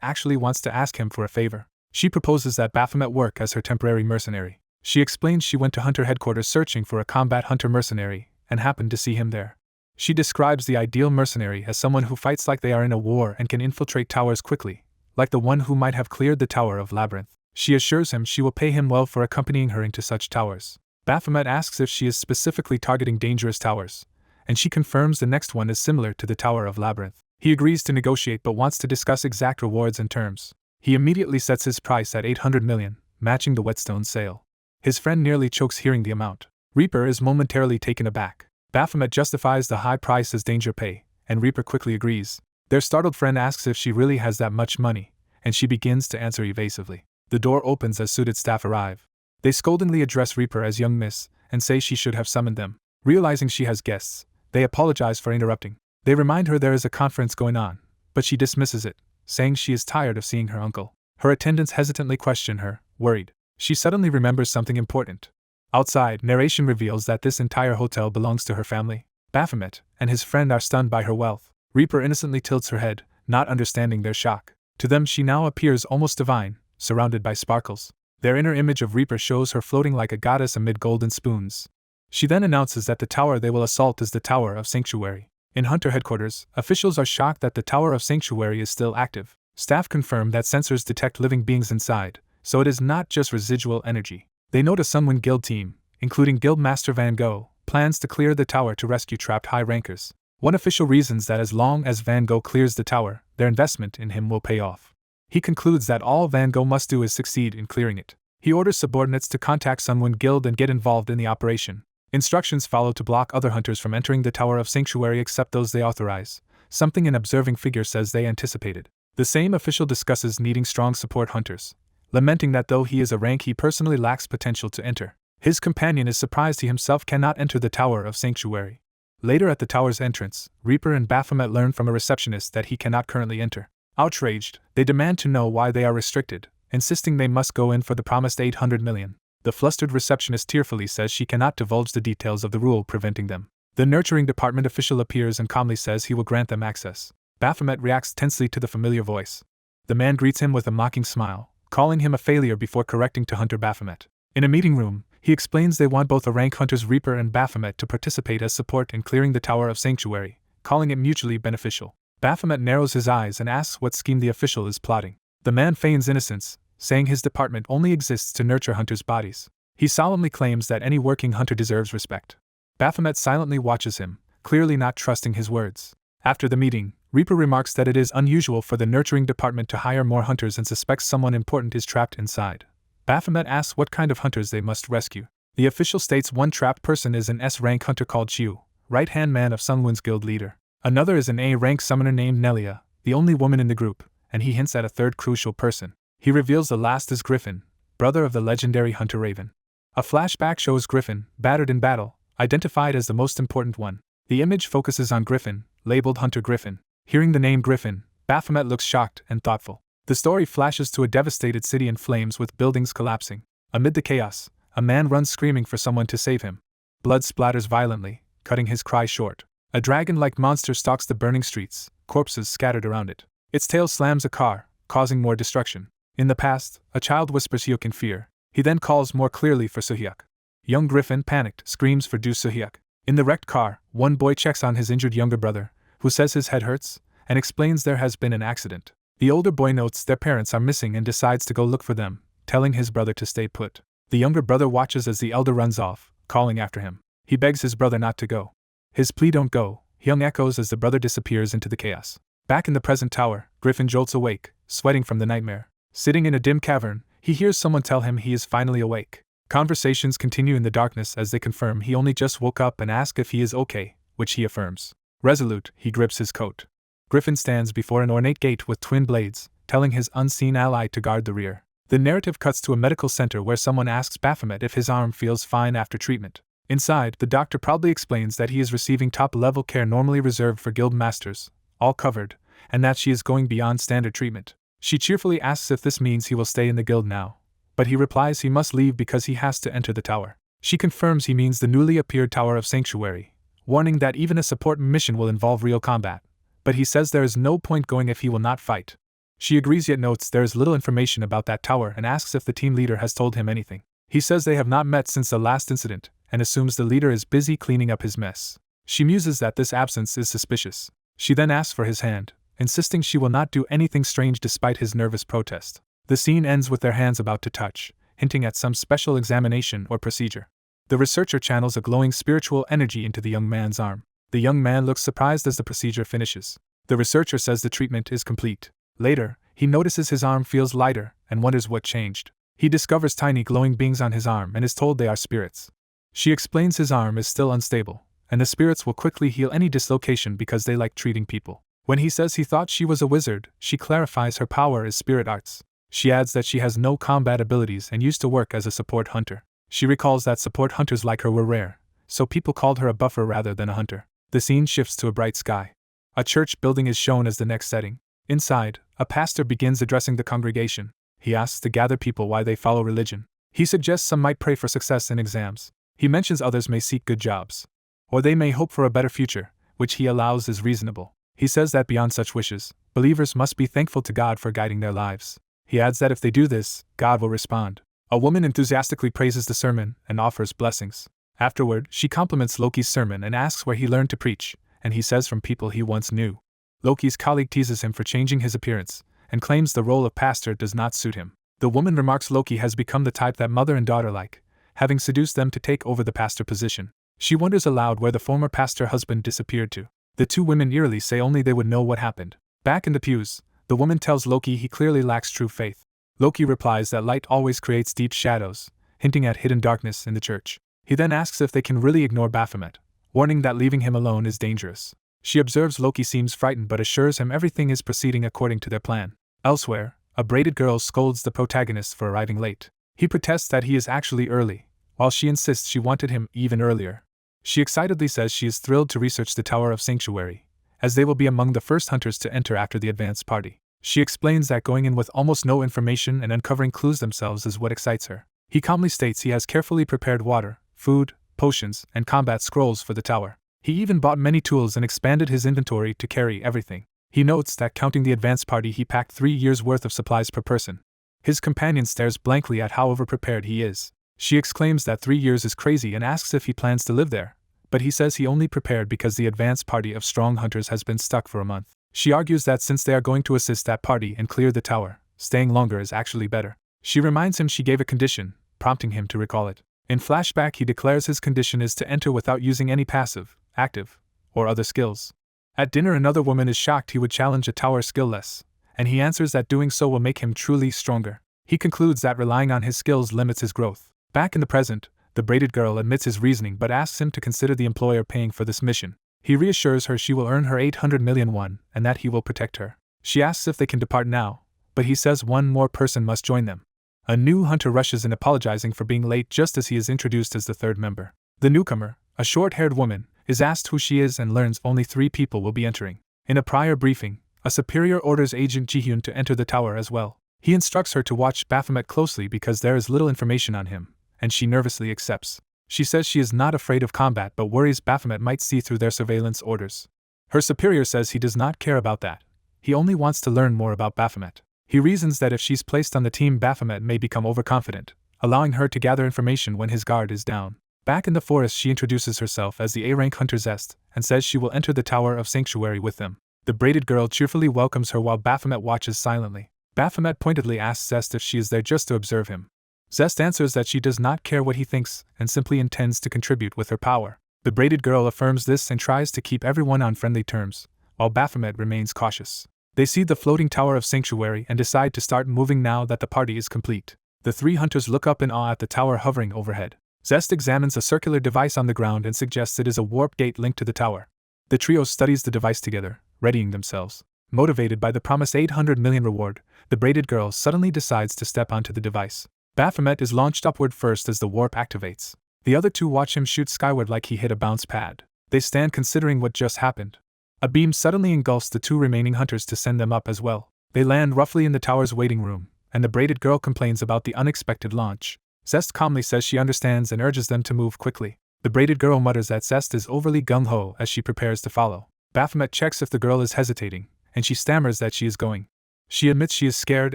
actually wants to ask him for a favor. She proposes that Baphomet work as her temporary mercenary. She explains she went to Hunter headquarters searching for a combat hunter mercenary, and happened to see him there. She describes the ideal mercenary as someone who fights like they are in a war and can infiltrate towers quickly, like the one who might have cleared the Tower of Labyrinth. She assures him she will pay him well for accompanying her into such towers. Baphomet asks if she is specifically targeting dangerous towers, and she confirms the next one is similar to the Tower of Labyrinth. He agrees to negotiate but wants to discuss exact rewards and terms. He immediately sets his price at 800 million, matching the Whetstone sale. His friend nearly chokes hearing the amount. Reaper is momentarily taken aback. Baphomet justifies the high price as danger pay, and Reaper quickly agrees. Their startled friend asks if she really has that much money, and she begins to answer evasively. The door opens as suited staff arrive. They scoldingly address Reaper as young miss, and say she should have summoned them. Realizing she has guests, they apologize for interrupting. They remind her there is a conference going on, but she dismisses it, saying she is tired of seeing her uncle. Her attendants hesitantly question her, worried. She suddenly remembers something important. Outside, narration reveals that this entire hotel belongs to her family. Baphomet and his friend are stunned by her wealth. Reaper innocently tilts her head, not understanding their shock. To them she now appears almost divine, surrounded by sparkles. Their inner image of Reaper shows her floating like a goddess amid golden spoons. She then announces that the tower they will assault is the Tower of Sanctuary. In Hunter headquarters, officials are shocked that the Tower of Sanctuary is still active. Staff confirm that sensors detect living beings inside, so it is not just residual energy. They note a Sunwind Guild team, including Guildmaster Van Gogh, plans to clear the tower to rescue trapped high rankers. One official reasons that as long as Van Gogh clears the tower, their investment in him will pay off. He concludes that all Van Gogh must do is succeed in clearing it. He orders subordinates to contact Sunwind Guild and get involved in the operation. Instructions follow to block other hunters from entering the Tower of Sanctuary except those they authorize, something an observing figure says they anticipated. The same official discusses needing strong support hunters, lamenting that though he is a rank he personally lacks potential to enter. His companion is surprised he himself cannot enter the Tower of Sanctuary. Later at the tower's entrance, Reaper and Baphomet learn from a receptionist that he cannot currently enter. Outraged, they demand to know why they are restricted, insisting they must go in for the promised 800 million. The flustered receptionist tearfully says she cannot divulge the details of the rule preventing them. The nurturing department official appears and calmly says he will grant them access. Baphomet reacts tensely to the familiar voice. The man greets him with a mocking smile, calling him a failure before correcting to Hunter Baphomet. In a meeting room, he explains they want both the rank hunters Reaper and Baphomet to participate as support in clearing the Tower of Sanctuary, calling it mutually beneficial. Baphomet narrows his eyes and asks what scheme the official is plotting. The man feigns innocence, saying his department only exists to nurture hunters' bodies. He solemnly claims that any working hunter deserves respect. Baphomet silently watches him, clearly not trusting his words. After the meeting, Reaper remarks that it is unusual for the nurturing department to hire more hunters and suspects someone important is trapped inside. Baphomet asks what kind of hunters they must rescue. The official states one trapped person is an S-rank hunter called Jeju, right-hand man of Sunwind's guild leader. Another is an A-rank summoner named Nelia, the only woman in the group, and he hints at a third crucial person. He reveals the last is Griffin, brother of the legendary hunter Raven. A flashback shows Griffin, battered in battle, identified as the most important one. The image focuses on Griffin, labeled Hunter Griffin. Hearing the name Griffin, Baphomet looks shocked and thoughtful. The story flashes to a devastated city in flames with buildings collapsing. Amid the chaos, a man runs screaming for someone to save him. Blood splatters violently, cutting his cry short. A dragon-like monster stalks the burning streets, corpses scattered around it. Its tail slams a car, causing more destruction. In the past, a child whispers Hyuk in fear. He then calls more clearly for Suhyuk. Young Griffin, panicked, screams for Do Suhyuk. In the wrecked car, one boy checks on his injured younger brother, who says his head hurts, and explains there has been an accident. The older boy notes their parents are missing and decides to go look for them, telling his brother to stay put. The younger brother watches as the elder runs off, calling after him. He begs his brother not to go. His plea "don't go," Hyung echoes as the brother disappears into the chaos. Back in the present tower, Griffin jolts awake, sweating from the nightmare. Sitting in a dim cavern, he hears someone tell him he is finally awake. Conversations continue in the darkness as they confirm he only just woke up and ask if he is okay, which he affirms. Resolute, he grips his coat. Griffin stands before an ornate gate with twin blades, telling his unseen ally to guard the rear. The narrative cuts to a medical center where someone asks Baphomet if his arm feels fine after treatment. Inside, the doctor proudly explains that he is receiving top-level care normally reserved for guild masters, all covered, and that she is going beyond standard treatment. She cheerfully asks if this means he will stay in the guild now, but he replies he must leave because he has to enter the tower. She confirms he means the newly appeared Tower of Sanctuary, warning that even a support mission will involve real combat, but he says there is no point going if he will not fight. She agrees yet notes there is little information about that tower and asks if the team leader has told him anything. He says they have not met since the last incident, and assumes the leader is busy cleaning up his mess. She muses that this absence is suspicious. She then asks for his hand, insisting she will not do anything strange despite his nervous protest. The scene ends with their hands about to touch, hinting at some special examination or procedure. The researcher channels a glowing spiritual energy into the young man's arm. The young man looks surprised as the procedure finishes. The researcher says the treatment is complete. Later, he notices his arm feels lighter and wonders what changed. He discovers tiny glowing beings on his arm and is told they are spirits. She explains his arm is still unstable, and the spirits will quickly heal any dislocation because they like treating people. When he says he thought she was a wizard, she clarifies her power is spirit arts. She adds that she has no combat abilities and used to work as a support hunter. She recalls that support hunters like her were rare, so people called her a buffer rather than a hunter. The scene shifts to a bright sky. A church building is shown as the next setting. Inside, a pastor begins addressing the congregation. He asks the gathered people why they follow religion. He suggests some might pray for success in exams. He mentions others may seek good jobs, or they may hope for a better future, which he allows is reasonable. He says that beyond such wishes, believers must be thankful to God for guiding their lives. He adds that if they do this, God will respond. A woman enthusiastically praises the sermon and offers blessings. Afterward, she compliments Loki's sermon and asks where he learned to preach, and he says from people he once knew. Loki's colleague teases him for changing his appearance, and claims the role of pastor does not suit him. The woman remarks Loki has become the type that mother and daughter like, having seduced them to take over the pastor position. She wonders aloud where the former pastor husband disappeared to. The two women eerily say only they would know what happened. Back in the pews, the woman tells Loki he clearly lacks true faith. Loki replies that light always creates deep shadows, hinting at hidden darkness in the church. He then asks if they can really ignore Baphomet, warning that leaving him alone is dangerous. She observes Loki seems frightened but assures him everything is proceeding according to their plan. Elsewhere, a braided girl scolds the protagonist for arriving late. He protests that he is actually early, while she insists she wanted him even earlier. She excitedly says she is thrilled to research the Tower of Sanctuary, as they will be among the first hunters to enter after the advance party. She explains that going in with almost no information and uncovering clues themselves is what excites her. He calmly states he has carefully prepared water, food, potions, and combat scrolls for the tower. He even bought many tools and expanded his inventory to carry everything. He notes that counting the advance party he packed 3 years' worth of supplies per person. His companion stares blankly at how overprepared he is. She exclaims that 3 years is crazy and asks if he plans to live there, but he says he only prepared because the advance party of strong hunters has been stuck for a month. She argues that since they are going to assist that party and clear the tower, staying longer is actually better. She reminds him she gave a condition, prompting him to recall it. In Flashback he declares his condition is to enter without using any passive, active, or other skills. At dinner another woman is shocked he would challenge a tower skillless, and he answers that doing so will make him truly stronger. He concludes that relying on his skills limits his growth. Back in the present, the braided girl admits his reasoning but asks him to consider the employer paying for this mission. He reassures her she will earn her 800 million won and that he will protect her. She asks if they can depart now, but he says one more person must join them. A new hunter rushes in apologizing for being late just as he is introduced as the third member. The newcomer, a short-haired woman, is asked who she is and learns only 3 people will be entering. In a prior briefing, a superior orders Agent Jihyun to enter the tower as well. He instructs her to watch Baphomet closely because there is little information on him, and she nervously accepts. She says she is not afraid of combat but worries Baphomet might see through their surveillance orders. Her superior says he does not care about that. He only wants to learn more about Baphomet. He reasons that if she's placed on the team Baphomet may become overconfident, allowing her to gather information when his guard is down. Back in the forest she introduces herself as the A-rank hunter Zest, and says she will enter the Tower of Sanctuary with them. The braided girl cheerfully welcomes her while Baphomet watches silently. Baphomet pointedly asks Zest if she is there just to observe him. Zest answers that she does not care what he thinks and simply intends to contribute with her power. The braided girl affirms this and tries to keep everyone on friendly terms, while Baphomet remains cautious. They see the floating tower of sanctuary and decide to start moving now that the party is complete. The three hunters look up in awe at the tower hovering overhead. Zest examines a circular device on the ground and suggests it is a warp gate linked to the tower. The trio studies the device together, readying themselves. Motivated by the promised 800 million reward, the braided girl suddenly decides to step onto the device. Baphomet is launched upward first as the warp activates. The other two watch him shoot skyward like he hit a bounce pad. They stand considering what just happened. A beam suddenly engulfs the two remaining hunters to send them up as well. They land roughly in the tower's waiting room, and the braided girl complains about the unexpected launch. Zest calmly says she understands and urges them to move quickly. The braided girl mutters that Zest is overly gung-ho as she prepares to follow. Baphomet checks if the girl is hesitating, and she stammers that she is going. She admits she is scared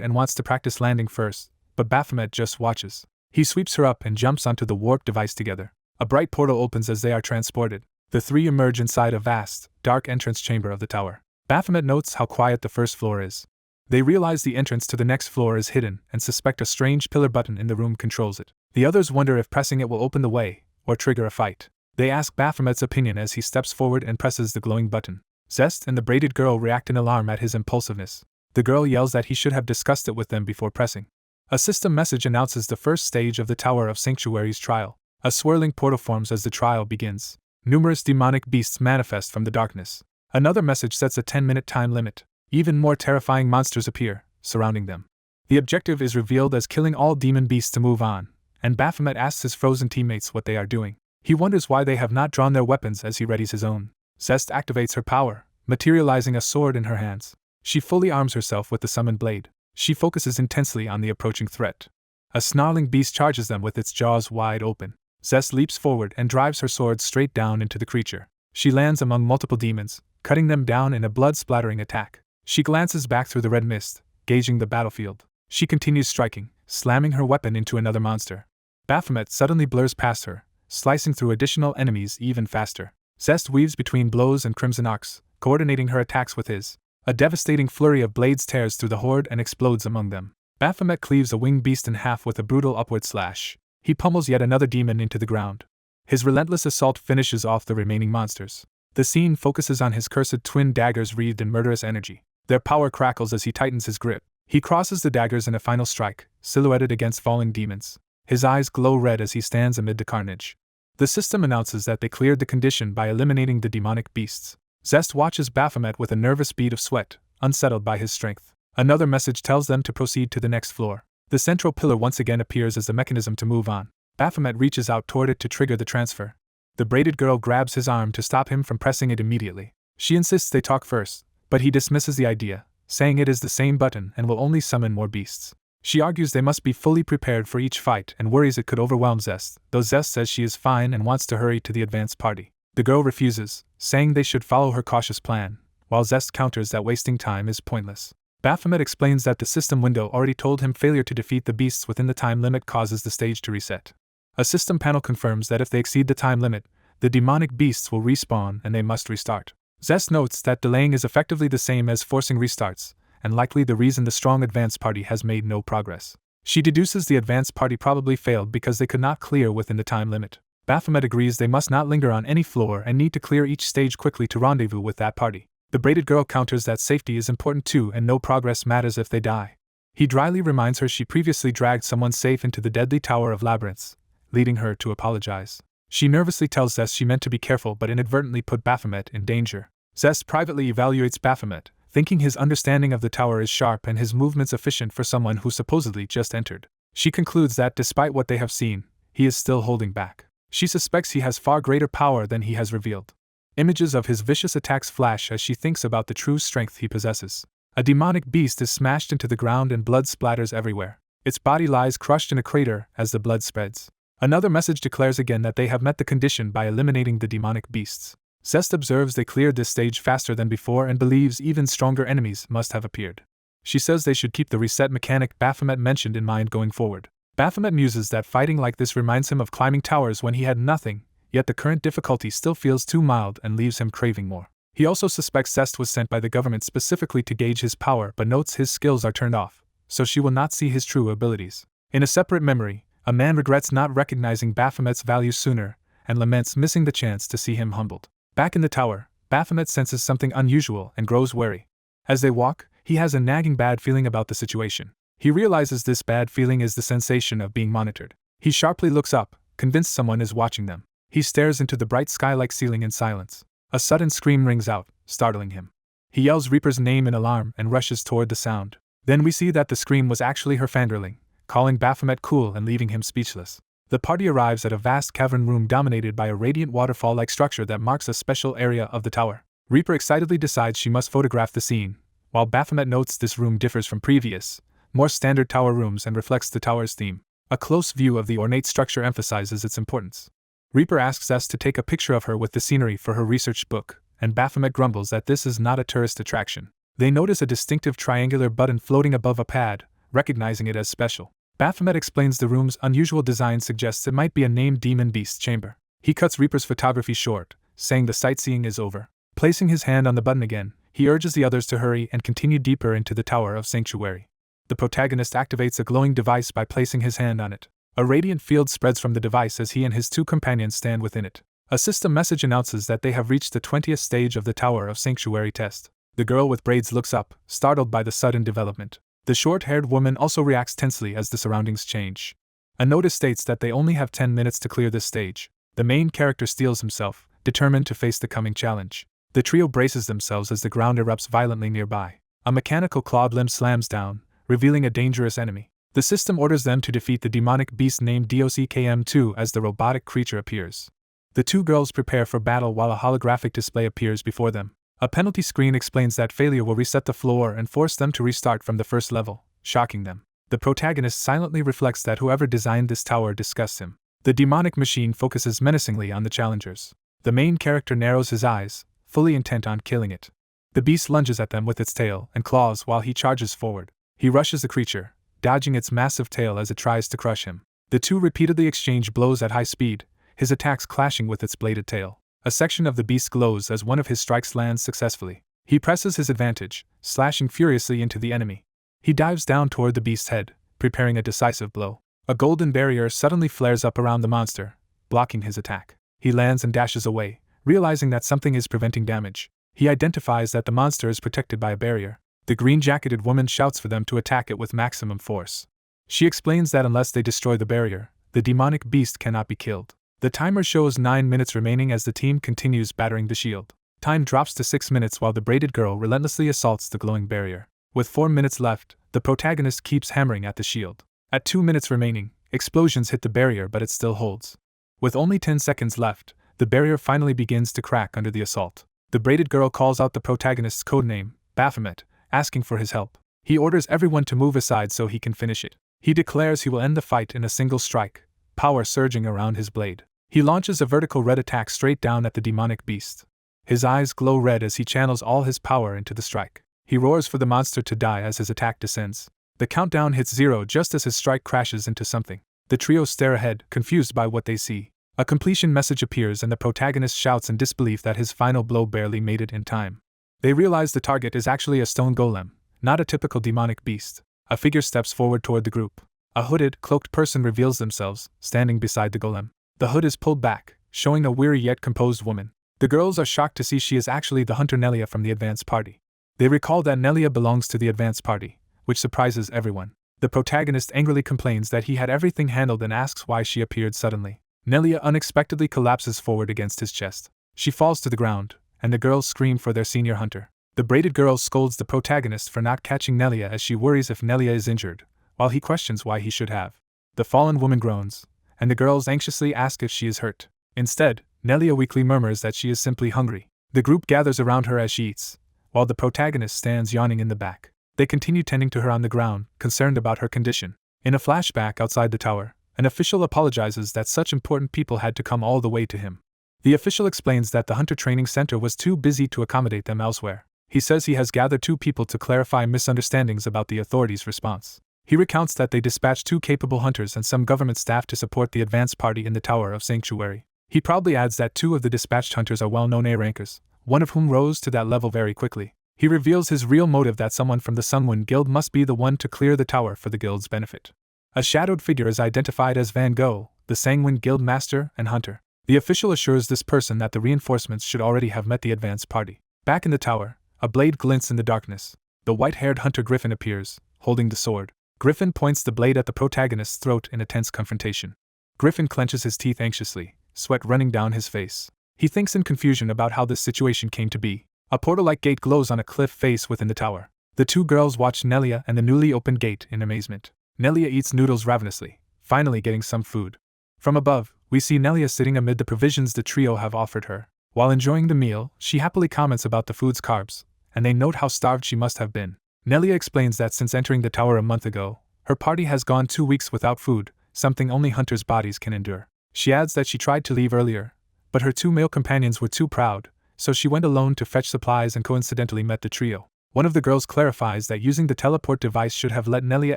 and wants to practice landing first, but Baphomet just watches. He sweeps her up and jumps onto the warp device together. A bright portal opens as they are transported. The three emerge inside a vast, dark entrance chamber of the tower. Baphomet notes how quiet the first floor is. They realize the entrance to the next floor is hidden and suspect a strange pillar button in the room controls it. The others wonder if pressing it will open the way, or trigger a fight. They ask Baphomet's opinion as he steps forward and presses the glowing button. Zest and the braided girl react in alarm at his impulsiveness. The girl yells that he should have discussed it with them before pressing. A system message announces the first stage of the Tower of Sanctuary's trial. A swirling portal forms as the trial begins. Numerous demonic beasts manifest from the darkness. Another message sets a 10-minute time limit. Even more terrifying monsters appear, surrounding them. The objective is revealed as killing all demon beasts to move on, and Baphomet asks his frozen teammates what they are doing. He wonders why they have not drawn their weapons as he readies his own. Zest activates her power, materializing a sword in her hands. She fully arms herself with the summoned blade. She focuses intensely on the approaching threat. A snarling beast charges them with its jaws wide open. Zest leaps forward and drives her sword straight down into the creature. She lands among multiple demons, cutting them down in a blood-splattering attack. She glances back through the red mist, gauging the battlefield. She continues striking, slamming her weapon into another monster. Baphomet suddenly blurs past her, slicing through additional enemies even faster. Zest weaves between blows and crimson arcs, coordinating her attacks with his. A devastating flurry of blades tears through the horde and explodes among them. Baphomet cleaves a winged beast in half with a brutal upward slash. He pummels yet another demon into the ground. His relentless assault finishes off the remaining monsters. The scene focuses on his cursed twin daggers wreathed in murderous energy. Their power crackles as he tightens his grip. He crosses the daggers in a final strike, silhouetted against falling demons. His eyes glow red as he stands amid the carnage. The system announces that they cleared the condition by eliminating the demonic beasts. Zest watches Baphomet with a nervous bead of sweat, unsettled by his strength. Another message tells them to proceed to the next floor. The central pillar once again appears as the mechanism to move on. Baphomet reaches out toward it to trigger the transfer. The braided girl grabs his arm to stop him from pressing it immediately. She insists they talk first, but he dismisses the idea, saying it is the same button and will only summon more beasts. She argues they must be fully prepared for each fight and worries it could overwhelm Zest, though Zest says she is fine and wants to hurry to the advance party. The girl refuses, saying they should follow her cautious plan, while Zest counters that wasting time is pointless. Baphomet explains that the system window already told him failure to defeat the beasts within the time limit causes the stage to reset. A system panel confirms that if they exceed the time limit, the demonic beasts will respawn and they must restart. Zest notes that delaying is effectively the same as forcing restarts, and likely the reason the strong advance party has made no progress. She deduces the advance party probably failed because they could not clear within the time limit. Baphomet agrees they must not linger on any floor and need to clear each stage quickly to rendezvous with that party. The braided girl counters that safety is important too and no progress matters if they die. He dryly reminds her she previously dragged someone safe into the deadly Tower of Labyrinths, leading her to apologize. She nervously tells Zest she meant to be careful but inadvertently put Baphomet in danger. Zest privately evaluates Baphomet, thinking his understanding of the tower is sharp and his movements efficient for someone who supposedly just entered. She concludes that despite what they have seen, he is still holding back. She suspects he has far greater power than he has revealed. Images of his vicious attacks flash as she thinks about the true strength he possesses. A demonic beast is smashed into the ground and blood splatters everywhere. Its body lies crushed in a crater as the blood spreads. Another message declares again that they have met the condition by eliminating the demonic beasts. Zest observes they cleared this stage faster than before and believes even stronger enemies must have appeared. She says they should keep the reset mechanic Baphomet mentioned in mind going forward. Baphomet muses that fighting like this reminds him of climbing towers when he had nothing, yet the current difficulty still feels too mild and leaves him craving more. He also suspects Zest was sent by the government specifically to gauge his power but notes his skills are turned off, so she will not see his true abilities. In a separate memory, a man regrets not recognizing Baphomet's value sooner, and laments missing the chance to see him humbled. Back in the tower, Baphomet senses something unusual and grows wary. As they walk, he has a nagging bad feeling about the situation. He realizes this bad feeling is the sensation of being monitored. He sharply looks up, convinced someone is watching them. He stares into the bright sky-like ceiling in silence. A sudden scream rings out, startling him. He yells Reaper's name in alarm and rushes toward the sound. Then we see that the scream was actually her fangirling, calling Baphomet cool and leaving him speechless. The party arrives at a vast cavern room dominated by a radiant waterfall-like structure that marks a special area of the tower. Reaper excitedly decides she must photograph the scene, while Baphomet notes this room differs from previous, more standard tower rooms and reflects the tower's theme. A close view of the ornate structure emphasizes its importance. Reaper asks us to take a picture of her with the scenery for her research book, and Baphomet grumbles that this is not a tourist attraction. They notice a distinctive triangular button floating above a pad, recognizing it as special. Baphomet explains the room's unusual design suggests it might be a named demon beast chamber. He cuts Reaper's photography short, saying the sightseeing is over. Placing his hand on the button again, he urges the others to hurry and continue deeper into the Tower of Sanctuary. The protagonist activates a glowing device by placing his hand on it. A radiant field spreads from the device as he and his two companions stand within it. A system message announces that they have reached the 20th stage of the Tower of Sanctuary test. The girl with braids looks up, startled by the sudden development. The short-haired woman also reacts tensely as the surroundings change. A notice states that they only have 10 minutes to clear this stage. The main character steels himself, determined to face the coming challenge. The trio braces themselves as the ground erupts violently nearby. A mechanical clawed limb slams down, revealing a dangerous enemy. The system orders them to defeat the demonic beast named yeosseum as the robotic creature appears. The two girls prepare for battle while a holographic display appears before them. A penalty screen explains that failure will reset the floor and force them to restart from the first level, shocking them. The protagonist silently reflects that whoever designed this tower disgusts him. The demonic machine focuses menacingly on the challengers. The main character narrows his eyes, fully intent on killing it. The beast lunges at them with its tail and claws while he charges forward. He rushes the creature, dodging its massive tail as it tries to crush him. The two repeatedly exchange blows at high speed, his attacks clashing with its bladed tail. A section of the beast glows as one of his strikes lands successfully. He presses his advantage, slashing furiously into the enemy. He dives down toward the beast's head, preparing a decisive blow. A golden barrier suddenly flares up around the monster, blocking his attack. He lands and dashes away, realizing that something is preventing damage. He identifies that the monster is protected by a barrier. The green-jacketed woman shouts for them to attack it with maximum force. She explains that unless they destroy the barrier, the demonic beast cannot be killed. The timer shows 9 minutes remaining as the team continues battering the shield. Time drops to 6 minutes while the braided girl relentlessly assaults the glowing barrier. With 4 minutes left, the protagonist keeps hammering at the shield. At 2 minutes remaining, explosions hit the barrier but it still holds. With only 10 seconds left, the barrier finally begins to crack under the assault. The braided girl calls out the protagonist's codename, Baphomet, asking for his help. He orders everyone to move aside so he can finish it. He declares he will end the fight in a single strike, power surging around his blade. He launches a vertical red attack straight down at the demonic beast. His eyes glow red as he channels all his power into the strike. He roars for the monster to die as his attack descends. The countdown hits 0 just as his strike crashes into something. The trio stare ahead, confused by what they see. A completion message appears and the protagonist shouts in disbelief that his final blow barely made it in time. They realize the target is actually a stone golem, not a typical demonic beast. A figure steps forward toward the group. A hooded, cloaked person reveals themselves, standing beside the golem. The hood is pulled back, showing a weary yet composed woman. The girls are shocked to see she is actually the hunter Nelia from the advance party. They recall that Nelia belongs to the advance party, which surprises everyone. The protagonist angrily complains that he had everything handled and asks why she appeared suddenly. Nelia unexpectedly collapses forward against his chest. She falls to the ground, and the girls scream for their senior hunter. The braided girl scolds the protagonist for not catching Nelia as she worries if Nelia is injured, while he questions why he should have. The fallen woman groans, and the girls anxiously ask if she is hurt. Instead, Nelia weakly murmurs that she is simply hungry. The group gathers around her as she eats, while the protagonist stands yawning in the back. They continue tending to her on the ground, concerned about her condition. In a flashback outside the tower, an official apologizes that such important people had to come all the way to him. The official explains that the Hunter Training Center was too busy to accommodate them elsewhere. He says he has gathered 2 people to clarify misunderstandings about the authorities' response. He recounts that they dispatched 2 capable hunters and some government staff to support the advance party in the Tower of Sanctuary. He proudly adds that 2 of the dispatched hunters are well-known A-rankers, one of whom rose to that level very quickly. He reveals his real motive that someone from the Sunwind Guild must be the one to clear the tower for the guild's benefit. A shadowed figure is identified as Van Gogh, the Sanguine Guild master and hunter. The official assures this person that the reinforcements should already have met the advance party. Back in the tower, a blade glints in the darkness. The white-haired hunter Griffin appears, holding the sword. Griffin points the blade at the protagonist's throat in a tense confrontation. Griffin clenches his teeth anxiously, sweat running down his face. He thinks in confusion about how this situation came to be. A portal-like gate glows on a cliff face within the tower. The two girls watch Nelia and the newly opened gate in amazement. Nelia eats noodles ravenously, finally getting some food. From above, we see Nelia sitting amid the provisions the trio have offered her. While enjoying the meal, she happily comments about the food's carbs, and they note how starved she must have been. Nelia explains that since entering the tower a month ago, her party has gone 2 weeks without food, something only hunters' bodies can endure. She adds that she tried to leave earlier, but her 2 male companions were too proud, so she went alone to fetch supplies and coincidentally met the trio. One of the girls clarifies that using the teleport device should have let Nelia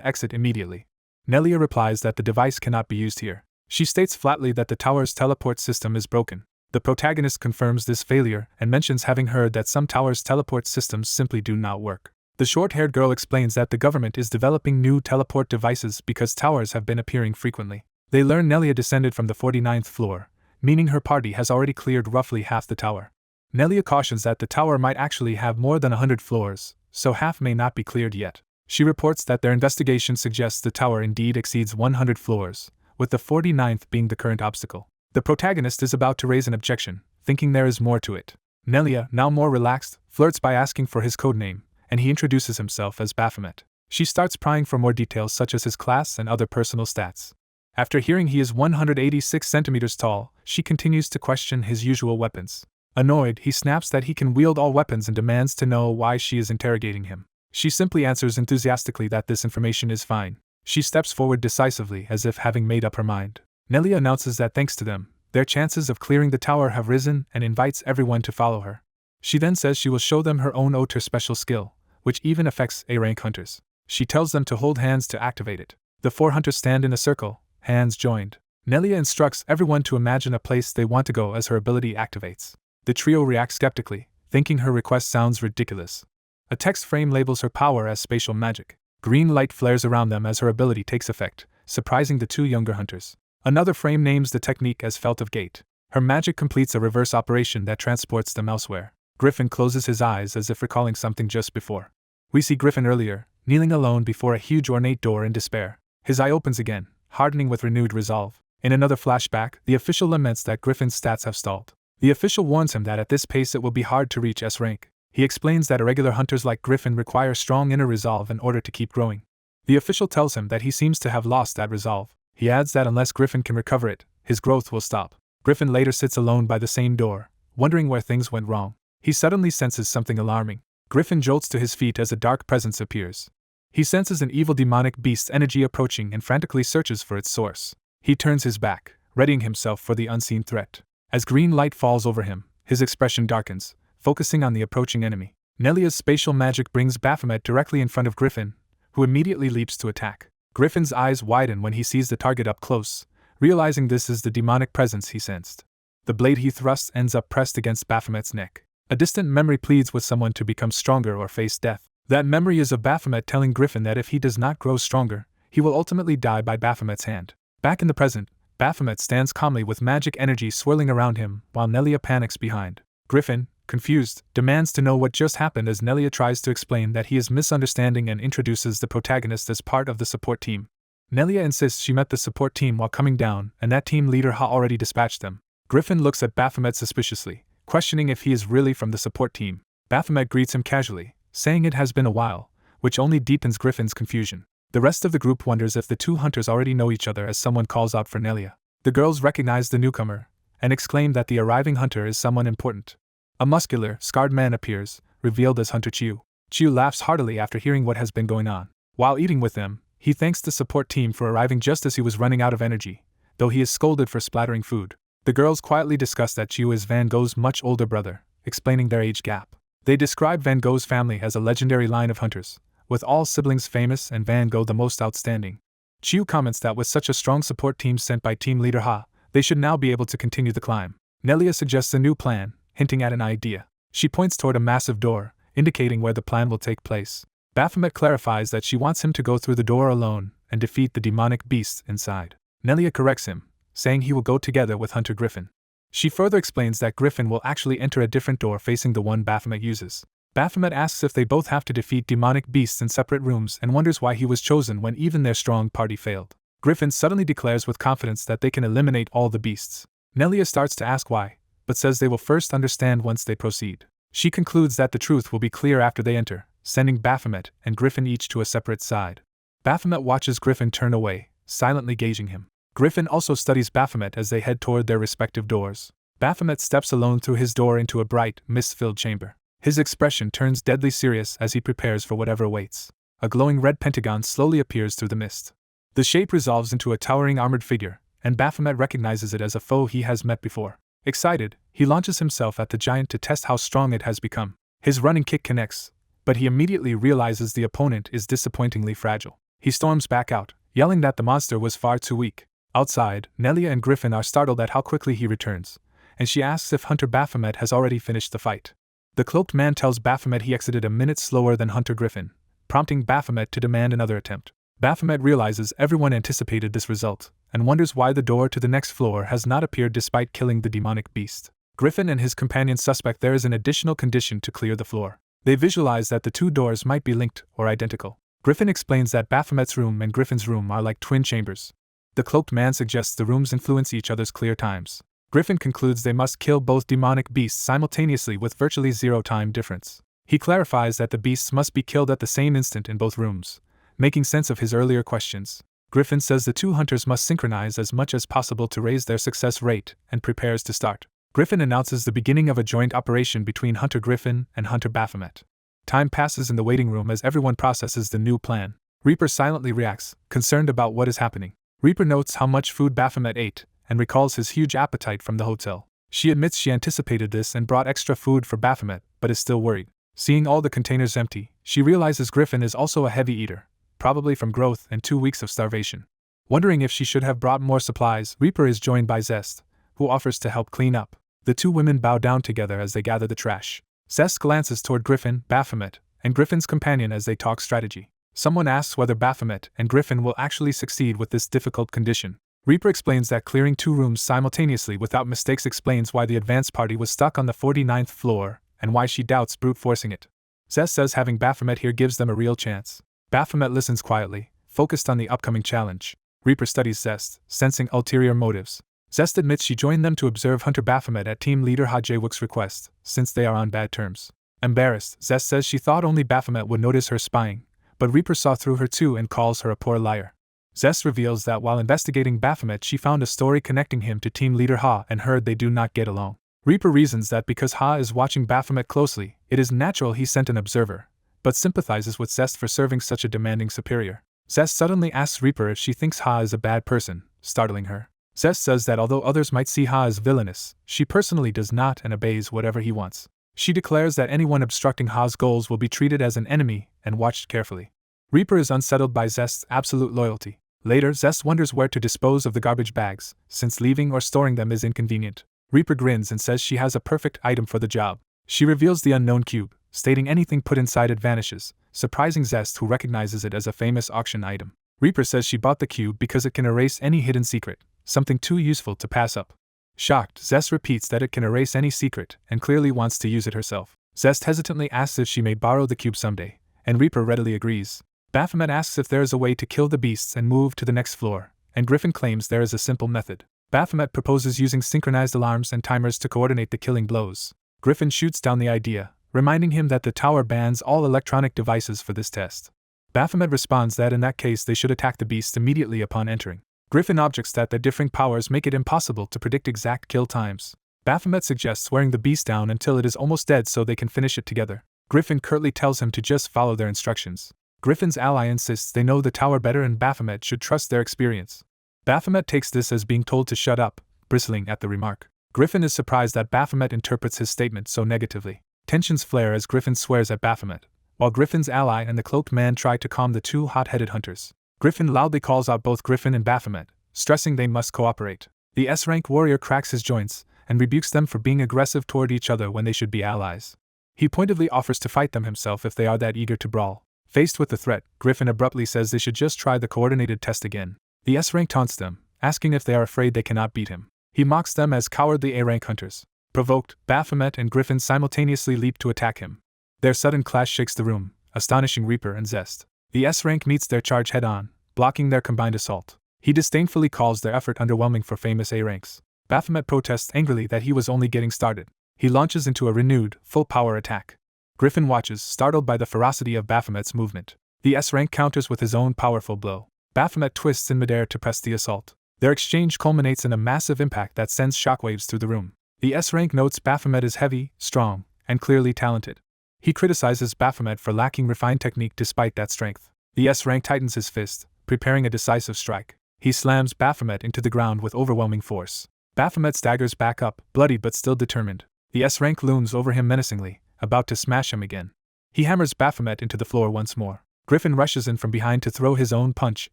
exit immediately. Nelia replies that the device cannot be used here. She states flatly that the tower's teleport system is broken. The protagonist confirms this failure and mentions having heard that some towers' teleport systems simply do not work. The short-haired girl explains that the government is developing new teleport devices because towers have been appearing frequently. They learn Nelia descended from the 49th floor, meaning her party has already cleared roughly half the tower. Nelia cautions that the tower might actually have more than 100 floors, so half may not be cleared yet. She reports that their investigation suggests the tower indeed exceeds 100 floors, with the 49th being the current obstacle. The protagonist is about to raise an objection, thinking there is more to it. Nelia, now more relaxed, flirts by asking for his codename, and he introduces himself as Baphomet. She starts prying for more details such as his class and other personal stats. After hearing he is 186 centimeters tall, she continues to question his usual weapons. Annoyed, he snaps that he can wield all weapons and demands to know why she is interrogating him. She simply answers enthusiastically that this information is fine. She steps forward decisively as if having made up her mind. Nelia announces that thanks to them, their chances of clearing the tower have risen and invites everyone to follow her. She then says she will show them her own Otter special skill, which even affects A-rank hunters. She tells them to hold hands to activate it. The 4 hunters stand in a circle, hands joined. Nelia instructs everyone to imagine a place they want to go as her ability activates. The trio reacts skeptically, thinking her request sounds ridiculous. A text frame labels her power as spatial magic. Green light flares around them as her ability takes effect, surprising the 2 younger hunters. Another frame names the technique as Felt of Gate. Her magic completes a reverse operation that transports them elsewhere. Griffin closes his eyes as if recalling something just before. We see Griffin earlier, kneeling alone before a huge ornate door in despair. His eye opens again, hardening with renewed resolve. In another flashback, the official laments that Griffin's stats have stalled. The official warns him that at this pace it will be hard to reach S rank. He explains that irregular hunters like Griffin require strong inner resolve in order to keep growing. The official tells him that he seems to have lost that resolve. He adds that unless Griffin can recover it, his growth will stop. Griffin later sits alone by the same door, wondering where things went wrong. He suddenly senses something alarming. Griffin jolts to his feet as a dark presence appears. He senses an evil demonic beast's energy approaching and frantically searches for its source. He turns his back, readying himself for the unseen threat. As green light falls over him, his expression darkens, focusing on the approaching enemy. Nelia's spatial magic brings Baphomet directly in front of Griffin, who immediately leaps to attack. Griffin's eyes widen when he sees the target up close, realizing this is the demonic presence he sensed. The blade he thrusts ends up pressed against Baphomet's neck. A distant memory pleads with someone to become stronger or face death. That memory is of Baphomet telling Griffin that if he does not grow stronger, he will ultimately die by Baphomet's hand. Back in the present, Baphomet stands calmly with magic energy swirling around him while Nelia panics behind. Griffin, confused, demands to know what just happened as Nelia tries to explain that he is misunderstanding and introduces the protagonist as part of the support team. Nelia insists she met the support team while coming down and that team leader Ha already dispatched them. Griffin looks at Baphomet suspiciously, questioning if he is really from the support team. Baphomet greets him casually, saying it has been a while, which only deepens Griffin's confusion. The rest of the group wonders if the 2 hunters already know each other as someone calls out for Nelia. The girls recognize the newcomer and exclaim that the arriving hunter is someone important. A muscular, scarred man appears, revealed as Hunter Chiu. Chiu laughs heartily after hearing what has been going on. While eating with them, he thanks the support team for arriving just as he was running out of energy, though he is scolded for splattering food. The girls quietly discuss that Chiu is Van Gogh's much older brother, explaining their age gap. They describe Van Gogh's family as a legendary line of hunters, with all siblings famous and Van Gogh the most outstanding. Chiu comments that with such a strong support team sent by team leader Ha, they should now be able to continue the climb. Nelia suggests a new plan, hinting at an idea. She points toward a massive door, indicating where the plan will take place. Baphomet clarifies that she wants him to go through the door alone and defeat the demonic beasts inside. Nelia corrects him, saying he will go together with Hunter Griffin. She further explains that Griffin will actually enter a different door facing the one Baphomet uses. Baphomet asks if they both have to defeat demonic beasts in separate rooms and wonders why he was chosen when even their strong party failed. Griffin suddenly declares with confidence that they can eliminate all the beasts. Nelia starts to ask why, but says they will first understand once they proceed. She concludes that the truth will be clear after they enter, sending Baphomet and Griffin each to a separate side. Baphomet watches Griffin turn away, silently gauging him. Griffin also studies Baphomet as they head toward their respective doors. Baphomet steps alone through his door into a bright, mist-filled chamber. His expression turns deadly serious as he prepares for whatever awaits. A glowing red pentagon slowly appears through the mist. The shape resolves into a towering armored figure, and Baphomet recognizes it as a foe he has met before. Excited, he launches himself at the giant to test how strong it has become. His running kick connects, but he immediately realizes the opponent is disappointingly fragile. He storms back out, yelling that the monster was far too weak. Outside, Nelia and Griffin are startled at how quickly he returns, and she asks if Hunter Baphomet has already finished the fight. The cloaked man tells Baphomet he exited a minute slower than Hunter Griffin, prompting Baphomet to demand another attempt. Baphomet realizes everyone anticipated this result, and wonders why the door to the next floor has not appeared despite killing the demonic beast. Griffin and his companion suspect there is an additional condition to clear the floor. They visualize that the two doors might be linked or identical. Griffin explains that Baphomet's room and Griffin's room are like twin chambers. The cloaked man suggests the rooms influence each other's clear times. Griffin concludes they must kill both demonic beasts simultaneously with virtually zero time difference. He clarifies that the beasts must be killed at the same instant in both rooms, making sense of his earlier questions. Griffin says the two hunters must synchronize as much as possible to raise their success rate, and prepares to start. Griffin announces the beginning of a joint operation between Hunter Griffin and Hunter Baphomet. Time passes in the waiting room as everyone processes the new plan. Reaper silently reacts, concerned about what is happening. Reaper notes how much food Baphomet ate, and recalls his huge appetite from the hotel. She admits she anticipated this and brought extra food for Baphomet, but is still worried. Seeing all the containers empty, she realizes Griffin is also a heavy eater, probably from growth and 2 weeks of starvation. Wondering if she should have brought more supplies, Reaper is joined by Zest, who offers to help clean up. The two women bow down together as they gather the trash. Zest glances toward Griffin, Baphomet, and Griffin's companion as they talk strategy. Someone asks whether Baphomet and Griffin will actually succeed with this difficult condition. Reaper explains that clearing 2 rooms simultaneously without mistakes explains why the advance party was stuck on the 49th floor, and why she doubts brute forcing it. Zest says having Baphomet here gives them a real chance. Baphomet listens quietly, focused on the upcoming challenge. Reaper studies Zest, sensing ulterior motives. Zest admits she joined them to observe Hunter Baphomet at team leader Ha Jae-wook's request, since they are on bad terms. Embarrassed, Zest says she thought only Baphomet would notice her spying, but Reaper saw through her too and calls her a poor liar. Zest reveals that while investigating Baphomet she found a story connecting him to team leader Ha and heard they do not get along. Reaper reasons that because Ha is watching Baphomet closely, it is natural he sent an observer, but sympathizes with Zest for serving such a demanding superior. Zest suddenly asks Reaper if she thinks Ha is a bad person, startling her. Zest says that although others might see Ha as villainous, she personally does not and obeys whatever he wants. She declares that anyone obstructing Ha's goals will be treated as an enemy and watched carefully. Reaper is unsettled by Zest's absolute loyalty. Later, Zest wonders where to dispose of the garbage bags, since leaving or storing them is inconvenient. Reaper grins and says she has a perfect item for the job. She reveals the unknown cube, stating anything put inside it vanishes, surprising Zest, who recognizes it as a famous auction item. Reaper says she bought the cube because it can erase any hidden secret, something too useful to pass up. Shocked, Zest repeats that it can erase any secret and clearly wants to use it herself. Zest hesitantly asks if she may borrow the cube someday, and Reaper readily agrees. Baphomet asks if there is a way to kill the beasts and move to the next floor, and Griffin claims there is a simple method. Baphomet proposes using synchronized alarms and timers to coordinate the killing blows. Griffin shoots down the idea, reminding him that the tower bans all electronic devices for this test. Baphomet responds that in that case they should attack the beasts immediately upon entering. Griffin objects that their differing powers make it impossible to predict exact kill times. Baphomet suggests wearing the beast down until it is almost dead so they can finish it together. Griffin curtly tells him to just follow their instructions. Griffin's ally insists they know the tower better and Baphomet should trust their experience. Baphomet takes this as being told to shut up, bristling at the remark. Griffin is surprised that Baphomet interprets his statement so negatively. Tensions flare as Griffin swears at Baphomet, while Griffin's ally and the cloaked man try to calm the two hot-headed hunters. Griffin loudly calls out both Griffin and Baphomet, stressing they must cooperate. The S-rank warrior cracks his joints and rebukes them for being aggressive toward each other when they should be allies. He pointedly offers to fight them himself if they are that eager to brawl. Faced with the threat, Griffin abruptly says they should just try the coordinated test again. The S-rank taunts them, asking if they are afraid they cannot beat him. He mocks them as cowardly A-rank hunters. Provoked, Baphomet and Griffin simultaneously leap to attack him. Their sudden clash shakes the room, astonishing Reaper and Zest. The S-rank meets their charge head-on, blocking their combined assault. He disdainfully calls their effort underwhelming for famous A-ranks. Baphomet protests angrily that he was only getting started. He launches into a renewed, full-power attack. Griffin watches, startled by the ferocity of Baphomet's movement. The S-rank counters with his own powerful blow. Baphomet twists in midair to press the assault. Their exchange culminates in a massive impact that sends shockwaves through the room. The S-rank notes Baphomet is heavy, strong, and clearly talented. He criticizes Baphomet for lacking refined technique despite that strength. The S-rank tightens his fist, preparing a decisive strike. He slams Baphomet into the ground with overwhelming force. Baphomet staggers back up, bloodied but still determined. The S-rank looms over him menacingly, about to smash him again. He hammers Baphomet into the floor once more. Griffin rushes in from behind to throw his own punch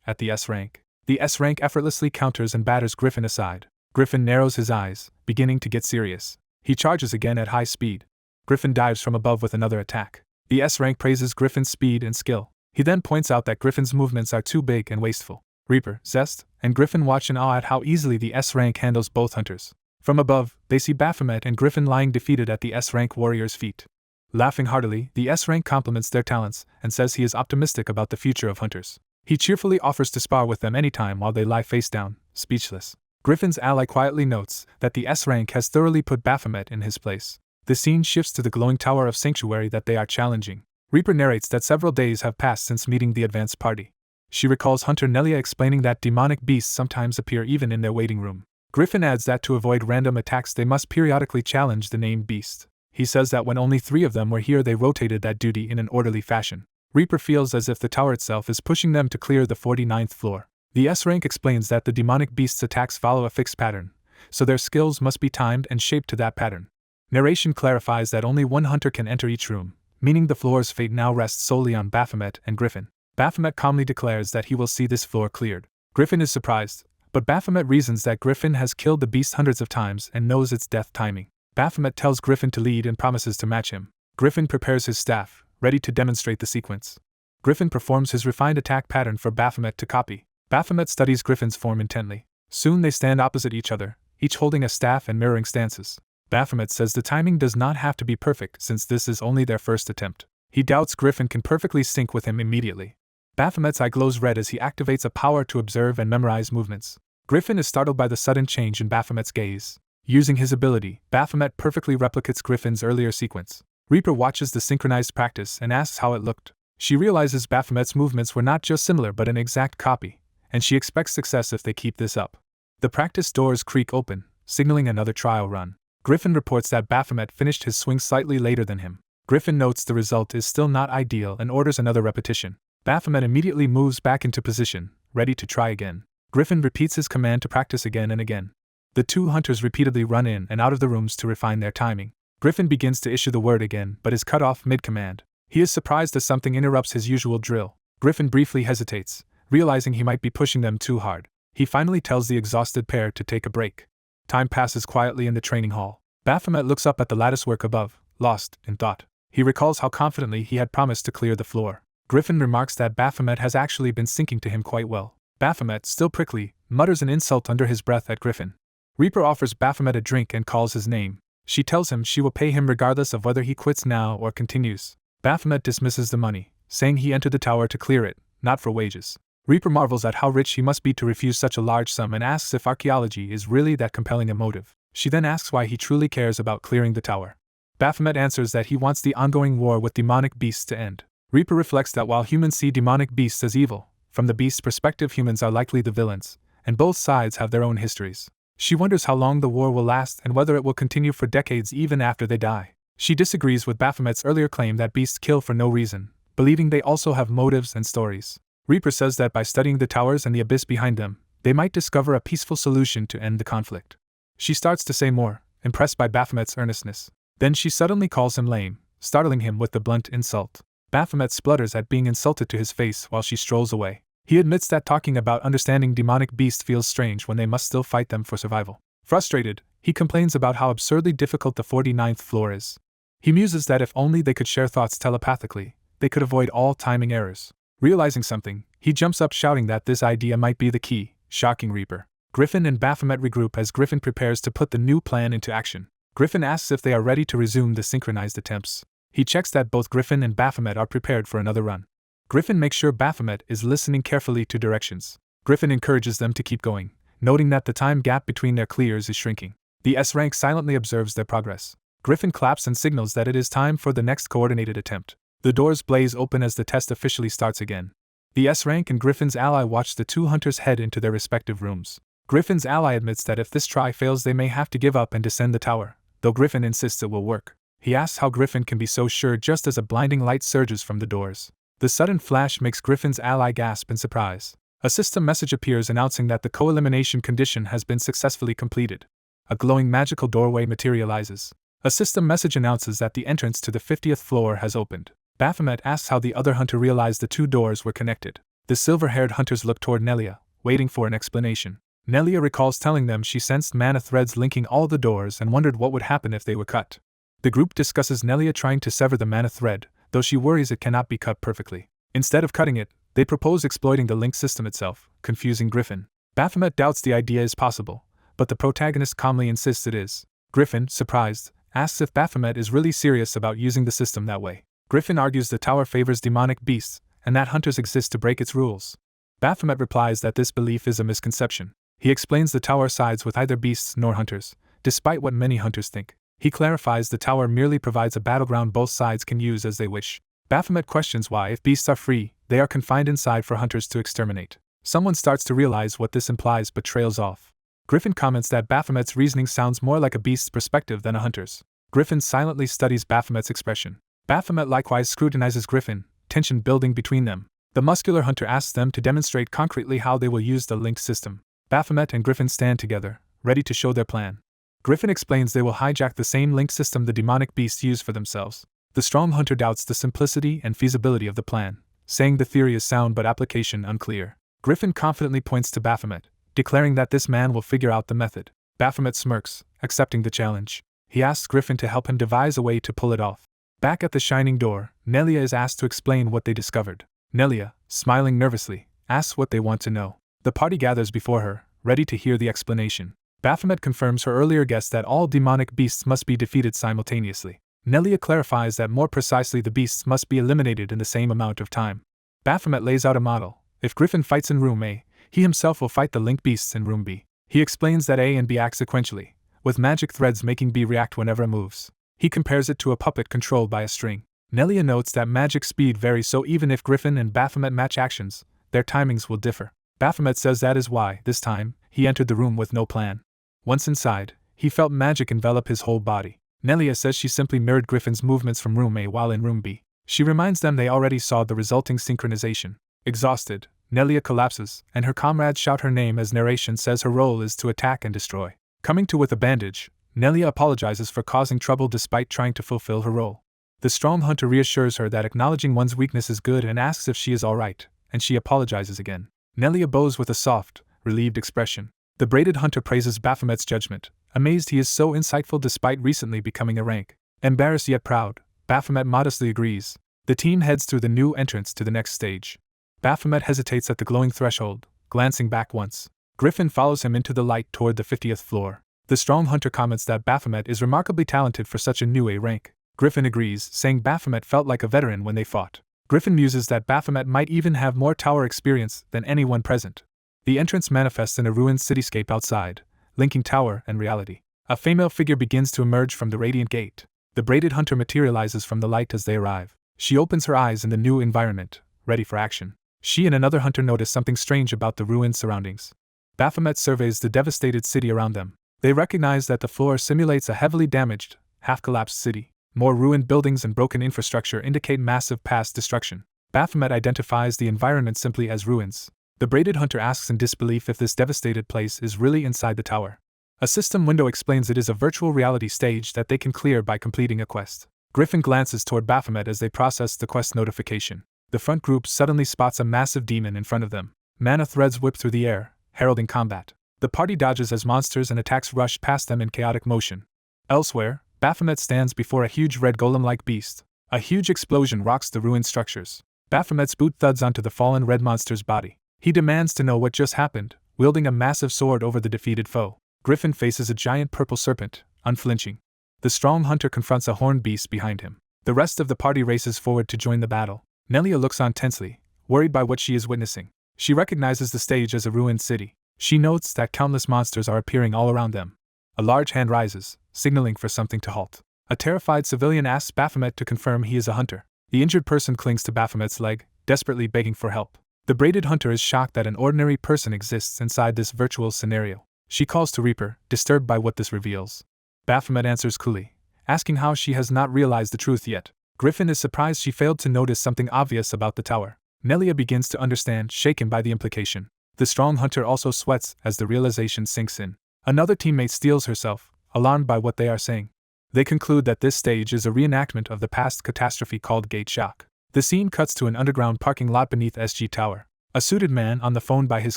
at the S-rank. The S-rank effortlessly counters and batters Griffin aside. Griffin narrows his eyes, beginning to get serious. He charges again at high speed. Griffin dives from above with another attack. The S-rank praises Griffin's speed and skill. He then points out that Griffin's movements are too big and wasteful. Reaper, Zest, and Griffin watch in awe at how easily the S-rank handles both hunters. From above, they see Baphomet and Griffin lying defeated at the S-rank warrior's feet. Laughing heartily, the S-rank compliments their talents and says he is optimistic about the future of hunters. He cheerfully offers to spar with them anytime while they lie face down, speechless. Griffin's ally quietly notes that the S-rank has thoroughly put Baphomet in his place. The scene shifts to the glowing tower of sanctuary that they are challenging. Reaper narrates that several days have passed since meeting the advanced party. She recalls Hunter Nelia explaining that demonic beasts sometimes appear even in their waiting room. Griffin adds that to avoid random attacks they must periodically challenge the named beast. He says that when only 3 of them were here they rotated that duty in an orderly fashion. Reaper feels as if the tower itself is pushing them to clear the 49th floor. The S-rank explains that the demonic beast's attacks follow a fixed pattern, so their skills must be timed and shaped to that pattern. Narration clarifies that only one hunter can enter each room, meaning the floor's fate now rests solely on Baphomet and Griffin. Baphomet calmly declares that he will see this floor cleared. Griffin is surprised, but Baphomet reasons that Griffin has killed the beast hundreds of times and knows its death timing. Baphomet tells Griffin to lead and promises to match him. Griffin prepares his staff, ready to demonstrate the sequence. Griffin performs his refined attack pattern for Baphomet to copy. Baphomet studies Griffin's form intently. Soon they stand opposite each other, each holding a staff and mirroring stances. Baphomet says the timing does not have to be perfect since this is only their first attempt. He doubts Griffin can perfectly sync with him immediately. Baphomet's eye glows red as he activates a power to observe and memorize movements. Griffin is startled by the sudden change in Baphomet's gaze. Using his ability, Baphomet perfectly replicates Griffin's earlier sequence. Reaper watches the synchronized practice and asks how it looked. She realizes Baphomet's movements were not just similar but an exact copy, and she expects success if they keep this up. The practice doors creak open, signaling another trial run. Griffin reports that Baphomet finished his swing slightly later than him. Griffin notes the result is still not ideal and orders another repetition. Baphomet immediately moves back into position, ready to try again. Griffin repeats his command to practice again and again. The 2 hunters repeatedly run in and out of the rooms to refine their timing. Griffin begins to issue the word again but is cut off mid-command. He is surprised as something interrupts his usual drill. Griffin briefly hesitates, realizing he might be pushing them too hard. He finally tells the exhausted pair to take a break. Time passes quietly in the training hall. Baphomet looks up at the latticework above, lost in thought. He recalls how confidently he had promised to clear the floor. Griffin remarks that Baphomet has actually been sinking to him quite well. Baphomet, still prickly, mutters an insult under his breath at Griffin. Reaper offers Baphomet a drink and calls his name. She tells him she will pay him regardless of whether he quits now or continues. Baphomet dismisses the money, saying he entered the tower to clear it, not for wages. Reaper marvels at how rich he must be to refuse such a large sum and asks if archaeology is really that compelling a motive. She then asks why he truly cares about clearing the tower. Baphomet answers that he wants the ongoing war with demonic beasts to end. Reaper reflects that while humans see demonic beasts as evil, from the beast's perspective humans are likely the villains, and both sides have their own histories. She wonders how long the war will last and whether it will continue for decades even after they die. She disagrees with Baphomet's earlier claim that beasts kill for no reason, believing they also have motives and stories. Reaper says that by studying the towers and the abyss behind them, they might discover a peaceful solution to end the conflict. She starts to say more, impressed by Baphomet's earnestness. Then she suddenly calls him lame, startling him with the blunt insult. Baphomet splutters at being insulted to his face while she strolls away. He admits that talking about understanding demonic beasts feels strange when they must still fight them for survival. Frustrated, he complains about how absurdly difficult the 49th floor is. He muses that if only they could share thoughts telepathically, they could avoid all timing errors. Realizing something, he jumps up shouting that this idea might be the key, shocking Reaper. Griffin and Baphomet regroup as Griffin prepares to put the new plan into action. Griffin asks if they are ready to resume the synchronized attempts. He checks that both Griffin and Baphomet are prepared for another run. Griffin makes sure Baphomet is listening carefully to directions. Griffin encourages them to keep going, noting that the time gap between their clears is shrinking. The S rank silently observes their progress. Griffin claps and signals that it is time for the next coordinated attempt. The doors blaze open as the test officially starts again. The S rank and Griffin's ally watch the two hunters head into their respective rooms. Griffin's ally admits that if this try fails they may have to give up and descend the tower, though Griffin insists it will work. He asks how Griffin can be so sure just as a blinding light surges from the doors. The sudden flash makes Griffin's ally gasp in surprise. A system message appears announcing that the co-elimination condition has been successfully completed. A glowing magical doorway materializes. A system message announces that the entrance to the 50th floor has opened. Baphomet asks how the other hunter realized the two doors were connected. The silver-haired hunters look toward Nelia, waiting for an explanation. Nelia recalls telling them she sensed mana threads linking all the doors and wondered what would happen if they were cut. The group discusses Nelia trying to sever the mana thread, though she worries it cannot be cut perfectly. Instead of cutting it, they propose exploiting the link system itself, confusing Griffin. Baphomet doubts the idea is possible, but the protagonist calmly insists it is. Griffin, surprised, asks if Baphomet is really serious about using the system that way. Griffin argues the tower favors demonic beasts, and that hunters exist to break its rules. Baphomet replies that this belief is a misconception. He explains the tower sides with either beasts nor hunters, despite what many hunters think. He clarifies the tower merely provides a battleground both sides can use as they wish. Baphomet questions why, if beasts are free, they are confined inside for hunters to exterminate. Someone starts to realize what this implies but trails off. Griffin comments that Baphomet's reasoning sounds more like a beast's perspective than a hunter's. Griffin silently studies Baphomet's expression. Baphomet likewise scrutinizes Griffin, tension building between them. The muscular hunter asks them to demonstrate concretely how they will use the link system. Baphomet and Griffin stand together, ready to show their plan. Griffin explains they will hijack the same link system the demonic beasts use for themselves. The strong hunter doubts the simplicity and feasibility of the plan, saying the theory is sound but application unclear. Griffin confidently points to Baphomet, declaring that this man will figure out the method. Baphomet smirks, accepting the challenge. He asks Griffin to help him devise a way to pull it off. Back at the shining door, Nelia is asked to explain what they discovered. Nelia, smiling nervously, asks what they want to know. The party gathers before her, ready to hear the explanation. Baphomet confirms her earlier guess that all demonic beasts must be defeated simultaneously. Nelia clarifies that more precisely the beasts must be eliminated in the same amount of time. Baphomet lays out a model. If Griffin fights in room A, he himself will fight the link beasts in room B. He explains that A and B act sequentially, with magic threads making B react whenever it moves. He compares it to a puppet controlled by a string. Nelia notes that magic speed varies, so even if Griffin and Baphomet match actions, their timings will differ. Baphomet says that is why, this time, he entered the room with no plan. Once inside, he felt magic envelop his whole body. Nelia says she simply mirrored Griffin's movements from room A while in room B. She reminds them they already saw the resulting synchronization. Exhausted, Nelia collapses, and her comrades shout her name as narration says her role is to attack and destroy. Coming to with a bandage, Nelia apologizes for causing trouble despite trying to fulfill her role. The strong hunter reassures her that acknowledging one's weakness is good and asks if she is alright, and she apologizes again. Nelia bows with a soft, relieved expression. The braided hunter praises Baphomet's judgment, amazed he is so insightful despite recently becoming a rank. Embarrassed yet proud, Baphomet modestly agrees. The team heads through the new entrance to the next stage. Baphomet hesitates at the glowing threshold, glancing back once. Griffin follows him into the light toward the 50th floor. The strong hunter comments that Baphomet is remarkably talented for such a new A rank. Griffin agrees, saying Baphomet felt like a veteran when they fought. Griffin muses that Baphomet might even have more tower experience than anyone present. The entrance manifests in a ruined cityscape outside, linking tower and reality. A female figure begins to emerge from the radiant gate. The braided hunter materializes from the light as they arrive. She opens her eyes in the new environment, ready for action. She and another hunter notice something strange about the ruined surroundings. Baphomet surveys the devastated city around them. They recognize that the floor simulates a heavily damaged, half-collapsed city. More ruined buildings and broken infrastructure indicate massive past destruction. Baphomet identifies the environment simply as ruins. The braided hunter asks in disbelief if this devastated place is really inside the tower. A system window explains it is a virtual reality stage that they can clear by completing a quest. Griffin glances toward Baphomet as they process the quest notification. The front group suddenly spots a massive demon in front of them. Mana threads whip through the air, heralding combat. The party dodges as monsters and attacks rush past them in chaotic motion. Elsewhere, Baphomet stands before a huge red golem-like beast. A huge explosion rocks the ruined structures. Baphomet's boot thuds onto the fallen red monster's body. He demands to know what just happened, wielding a massive sword over the defeated foe. Griffin faces a giant purple serpent, unflinching. The strong hunter confronts a horned beast behind him. The rest of the party races forward to join the battle. Nelia looks on tensely, worried by what she is witnessing. She recognizes the stage as a ruined city. She notes that countless monsters are appearing all around them. A large hand rises, signaling for something to halt. A terrified civilian asks Baphomet to confirm he is a hunter. The injured person clings to Baphomet's leg, desperately begging for help. The braided hunter is shocked that an ordinary person exists inside this virtual scenario. She calls to Reaper, disturbed by what this reveals. Baphomet answers coolly, asking how she has not realized the truth yet. Griffin is surprised she failed to notice something obvious about the tower. Nelia begins to understand, shaken by the implication. The strong hunter also sweats as the realization sinks in. Another teammate steels herself, alarmed by what they are saying. They conclude that this stage is a reenactment of the past catastrophe called Gate Shock. The scene cuts to an underground parking lot beneath SG Tower. A suited man on the phone by his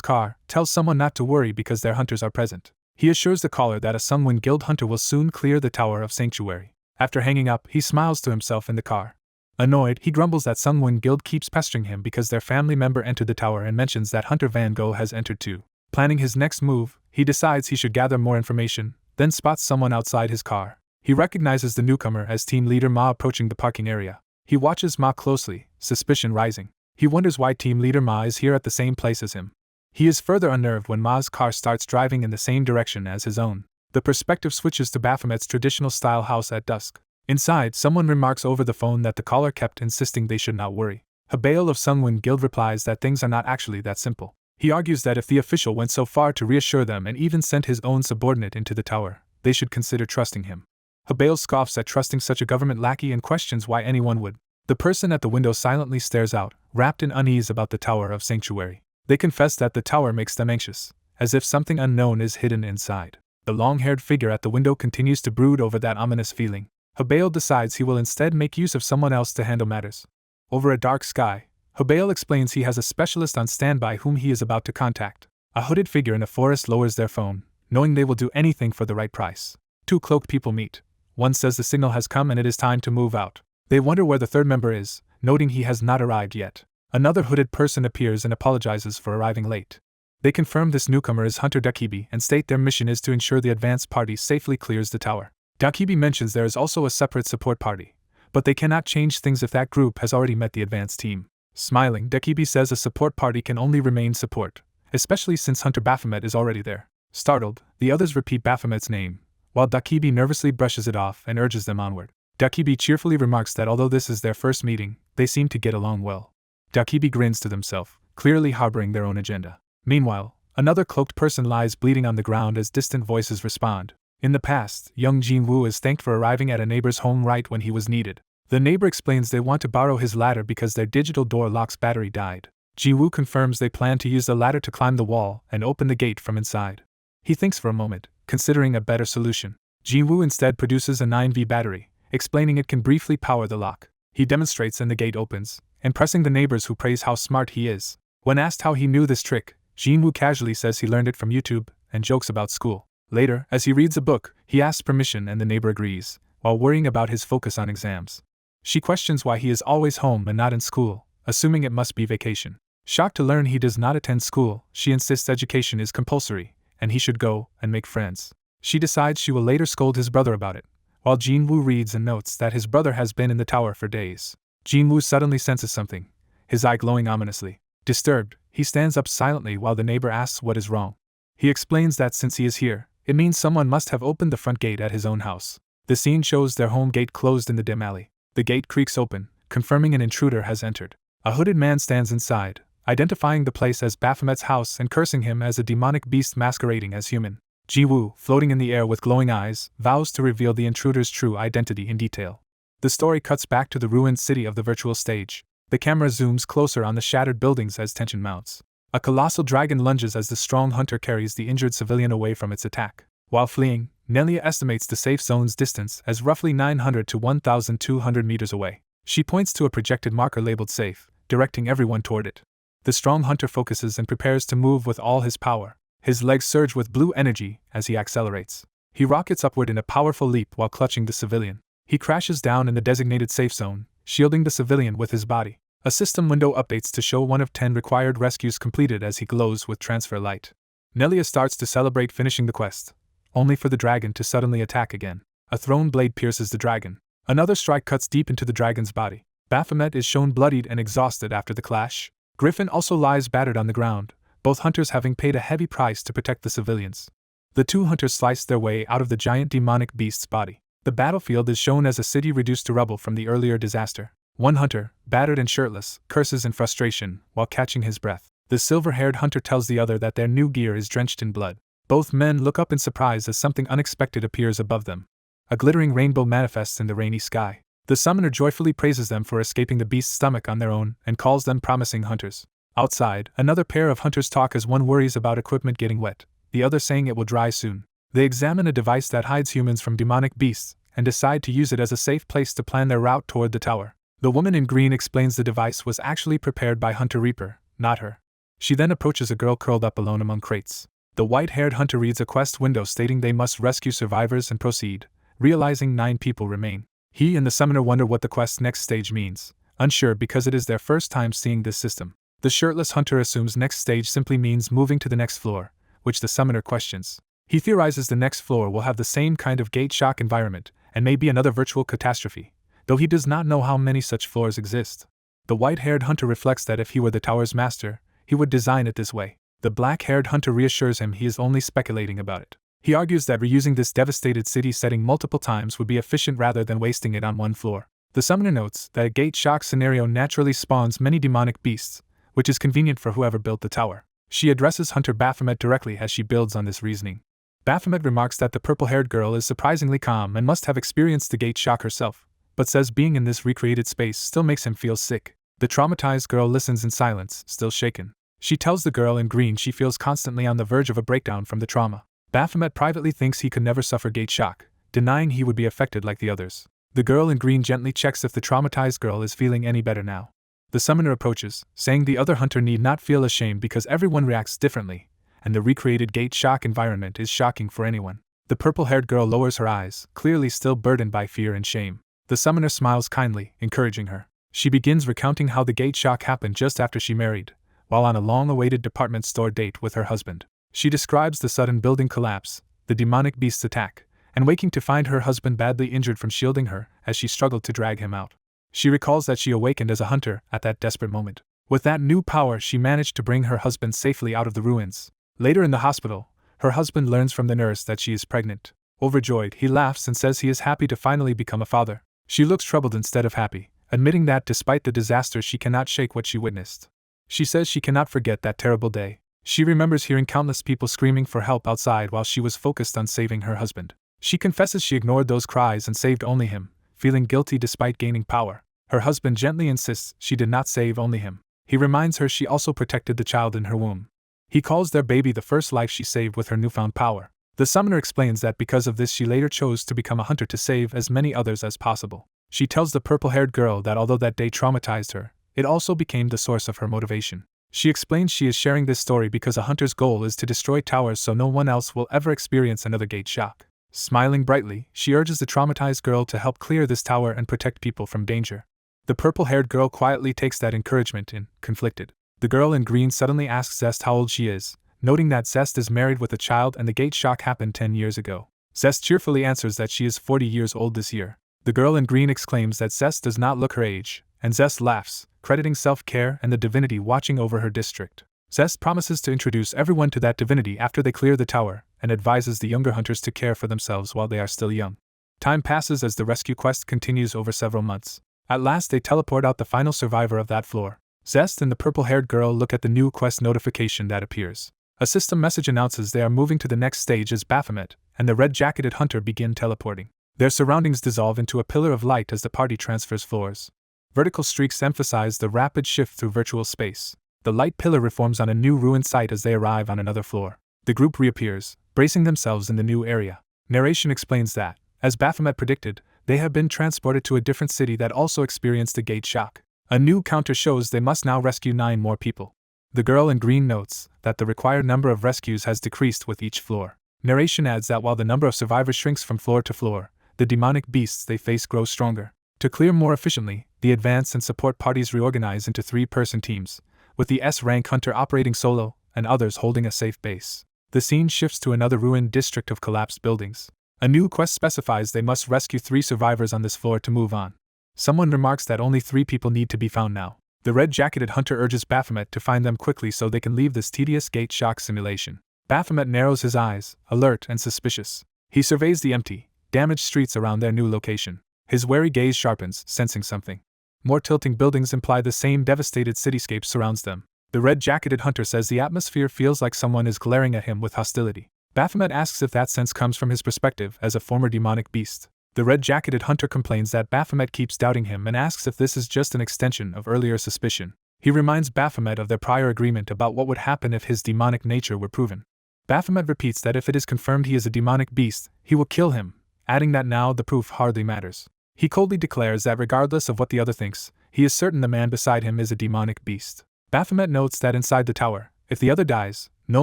car tells someone not to worry because their hunters are present. He assures the caller that a Sungwon Guild hunter will soon clear the Tower of Sanctuary. After hanging up, he smiles to himself in the car. Annoyed, he grumbles that Sungwon Guild keeps pestering him because their family member entered the tower and mentions that Hunter Van Gogh has entered too. Planning his next move, he decides he should gather more information, then spots someone outside his car. He recognizes the newcomer as team leader Ma approaching the parking area. He watches Ma closely, suspicion rising. He wonders why team leader Ma is here at the same place as him. He is further unnerved when Ma's car starts driving in the same direction as his own. The perspective switches to Baphomet's traditional-style house at dusk. Inside, someone remarks over the phone that the caller kept insisting they should not worry. Habael of Sungwon Guild replies that things are not actually that simple. He argues that if the official went so far to reassure them and even sent his own subordinate into the tower, they should consider trusting him. Habael scoffs at trusting such a government lackey and questions why anyone would. The person at the window silently stares out, wrapped in unease about the Tower of Sanctuary. They confess that the tower makes them anxious, as if something unknown is hidden inside. The long-haired figure at the window continues to brood over that ominous feeling. Habael decides he will instead make use of someone else to handle matters. Over a dark sky, Habael explains he has a specialist on standby whom he is about to contact. A hooded figure in a forest lowers their phone, knowing they will do anything for the right price. Two cloaked people meet. One says the signal has come and it is time to move out. They wonder where the third member is, noting he has not arrived yet. Another hooded person appears and apologizes for arriving late. They confirm this newcomer is Hunter Dakibi and state their mission is to ensure the advance party safely clears the tower. Dakibi mentions there is also a separate support party, but they cannot change things if that group has already met the advance team. Smiling, Dakibi says a support party can only remain support, especially since Hunter Baphomet is already there. Startled, the others repeat Baphomet's name, while Dakibi nervously brushes it off and urges them onward. Dakibi cheerfully remarks that although this is their first meeting, they seem to get along well. Dakibi grins to themselves, clearly harboring their own agenda. Meanwhile, another cloaked person lies bleeding on the ground as distant voices respond. In the past, young Jin-woo is thanked for arriving at a neighbor's home right when he was needed. The neighbor explains they want to borrow his ladder because their digital door lock's battery died. Jin-woo confirms they plan to use the ladder to climb the wall and open the gate from inside. He thinks for a moment, considering a better solution. Jin-woo instead produces a 9V battery, explaining it can briefly power the lock. He demonstrates and the gate opens, impressing the neighbors who praise how smart he is. When asked how he knew this trick, Jin-woo casually says he learned it from YouTube and jokes about school. Later, as he reads a book, he asks permission and the neighbor agrees, while worrying about his focus on exams. She questions why he is always home and not in school, assuming it must be vacation. Shocked to learn he does not attend school, she insists education is compulsory, and he should go and make friends. She decides she will later scold his brother about it, while Jin-woo reads and notes that his brother has been in the tower for days. Jin-woo suddenly senses something, his eye glowing ominously. Disturbed, he stands up silently while the neighbor asks what is wrong. He explains that since he is here, it means someone must have opened the front gate at his own house. The scene shows their home gate closed in the dim alley. The gate creaks open, confirming an intruder has entered. A hooded man stands inside, identifying the place as Baphomet's house and cursing him as a demonic beast masquerading as human. Ji-woo, floating in the air with glowing eyes, vows to reveal the intruder's true identity in detail. The story cuts back to the ruined city of the virtual stage. The camera zooms closer on the shattered buildings as tension mounts. A colossal dragon lunges as the strong hunter carries the injured civilian away from its attack. While fleeing, Nelia estimates the safe zone's distance as roughly 900 to 1,200 meters away. She points to a projected marker labeled safe, directing everyone toward it. The strong hunter focuses and prepares to move with all his power. His legs surge with blue energy as he accelerates. He rockets upward in a powerful leap while clutching the civilian. He crashes down in the designated safe zone, shielding the civilian with his body. A system window updates to show one of 10 required rescues completed as he glows with transfer light. Nelia starts to celebrate finishing the quest, only for the dragon to suddenly attack again. A thrown blade pierces the dragon. Another strike cuts deep into the dragon's body. Baphomet is shown bloodied and exhausted after the clash. Griffin also lies battered on the ground, both hunters having paid a heavy price to protect the civilians. The two hunters slice their way out of the giant demonic beast's body. The battlefield is shown as a city reduced to rubble from the earlier disaster. One hunter, battered and shirtless, curses in frustration while catching his breath. The silver-haired hunter tells the other that their new gear is drenched in blood. Both men look up in surprise as something unexpected appears above them. A glittering rainbow manifests in the rainy sky. The summoner joyfully praises them for escaping the beast's stomach on their own and calls them promising hunters. Outside, another pair of hunters talk as one worries about equipment getting wet, the other saying it will dry soon. They examine a device that hides humans from demonic beasts and decide to use it as a safe place to plan their route toward the tower. The woman in green explains the device was actually prepared by Hunter Reaper, not her. She then approaches a girl curled up alone among crates. The white-haired hunter reads a quest window stating they must rescue survivors and proceed, realizing 9 people remain. He and the summoner wonder what the quest's next stage means, unsure because it is their first time seeing this system. The shirtless hunter assumes next stage simply means moving to the next floor, which the summoner questions. He theorizes the next floor will have the same kind of gate shock environment, and may be another virtual catastrophe, though he does not know how many such floors exist. The white-haired hunter reflects that if he were the tower's master, he would design it this way. The black-haired hunter reassures him he is only speculating about it. He argues that reusing this devastated city setting multiple times would be efficient rather than wasting it on one floor. The summoner notes that a gate shock scenario naturally spawns many demonic beasts, which is convenient for whoever built the tower. She addresses Hunter Baphomet directly as she builds on this reasoning. Baphomet remarks that the purple-haired girl is surprisingly calm and must have experienced the gate shock herself, but says being in this recreated space still makes him feel sick. The traumatized girl listens in silence, still shaken. She tells the girl in green she feels constantly on the verge of a breakdown from the trauma. Baphomet privately thinks he could never suffer gate shock, denying he would be affected like the others. The girl in green gently checks if the traumatized girl is feeling any better now. The summoner approaches, saying the other hunter need not feel ashamed because everyone reacts differently, and the recreated gate shock environment is shocking for anyone. The purple-haired girl lowers her eyes, clearly still burdened by fear and shame. The summoner smiles kindly, encouraging her. She begins recounting how the gate shock happened just after she married, while on a long-awaited department store date with her husband. She describes the sudden building collapse, the demonic beast's attack, and waking to find her husband badly injured from shielding her as she struggled to drag him out. She recalls that she awakened as a hunter at that desperate moment. With that new power, she managed to bring her husband safely out of the ruins. Later in the hospital, her husband learns from the nurse that she is pregnant. Overjoyed, he laughs and says he is happy to finally become a father. She looks troubled instead of happy, admitting that despite the disaster she cannot shake what she witnessed. She says she cannot forget that terrible day. She remembers hearing countless people screaming for help outside while she was focused on saving her husband. She confesses she ignored those cries and saved only him, feeling guilty despite gaining power. Her husband gently insists she did not save only him. He reminds her she also protected the child in her womb. He calls their baby the first life she saved with her newfound power. The summoner explains that because of this she later chose to become a hunter to save as many others as possible. She tells the purple-haired girl that although that day traumatized her, it also became the source of her motivation. She explains she is sharing this story because a hunter's goal is to destroy towers so no one else will ever experience another gate shock. Smiling brightly, she urges the traumatized girl to help clear this tower and protect people from danger. The purple-haired girl quietly takes that encouragement in, conflicted. The girl in green suddenly asks Zest how old she is, noting that Zest is married with a child and the gate shock happened 10 years ago. Zest cheerfully answers that she is 40 years old this year. The girl in green exclaims that Zest does not look her age, and Zest laughs, crediting self-care and the divinity watching over her district. Zest promises to introduce everyone to that divinity after they clear the tower, and advises the younger hunters to care for themselves while they are still young. Time passes as the rescue quest continues over several months. At last they teleport out the final survivor of that floor. Zest and the purple-haired girl look at the new quest notification that appears. A system message announces they are moving to the next stage as Baphomet and the red-jacketed hunter begin teleporting. Their surroundings dissolve into a pillar of light as the party transfers floors. Vertical streaks emphasize the rapid shift through virtual space. The light pillar reforms on a new ruined site as they arrive on another floor. The group reappears, bracing themselves in the new area. Narration explains that, as Baphomet predicted, they have been transported to a different city that also experienced a gate shock. A new counter shows they must now rescue 9 more people. The girl in green notes that the required number of rescues has decreased with each floor. Narration adds that while the number of survivors shrinks from floor to floor, the demonic beasts they face grow stronger. To clear more efficiently, the advance and support parties reorganize into 3-person teams, with the S-rank hunter operating solo and others holding a safe base. The scene shifts to another ruined district of collapsed buildings. A new quest specifies they must rescue 3 survivors on this floor to move on. Someone remarks that only 3 people need to be found now. The red-jacketed hunter urges Baphomet to find them quickly so they can leave this tedious gate shock simulation. Baphomet narrows his eyes, alert and suspicious. He surveys the empty, damaged streets around their new location. His wary gaze sharpens, sensing something. More tilting buildings imply the same devastated cityscape surrounds them. The red-jacketed hunter says the atmosphere feels like someone is glaring at him with hostility. Baphomet asks if that sense comes from his perspective as a former demonic beast. The red-jacketed hunter complains that Baphomet keeps doubting him and asks if this is just an extension of earlier suspicion. He reminds Baphomet of their prior agreement about what would happen if his demonic nature were proven. Baphomet repeats that if it is confirmed he is a demonic beast, he will kill him, adding that now the proof hardly matters. He coldly declares that regardless of what the other thinks, he is certain the man beside him is a demonic beast. Baphomet notes that inside the tower, if the other dies, no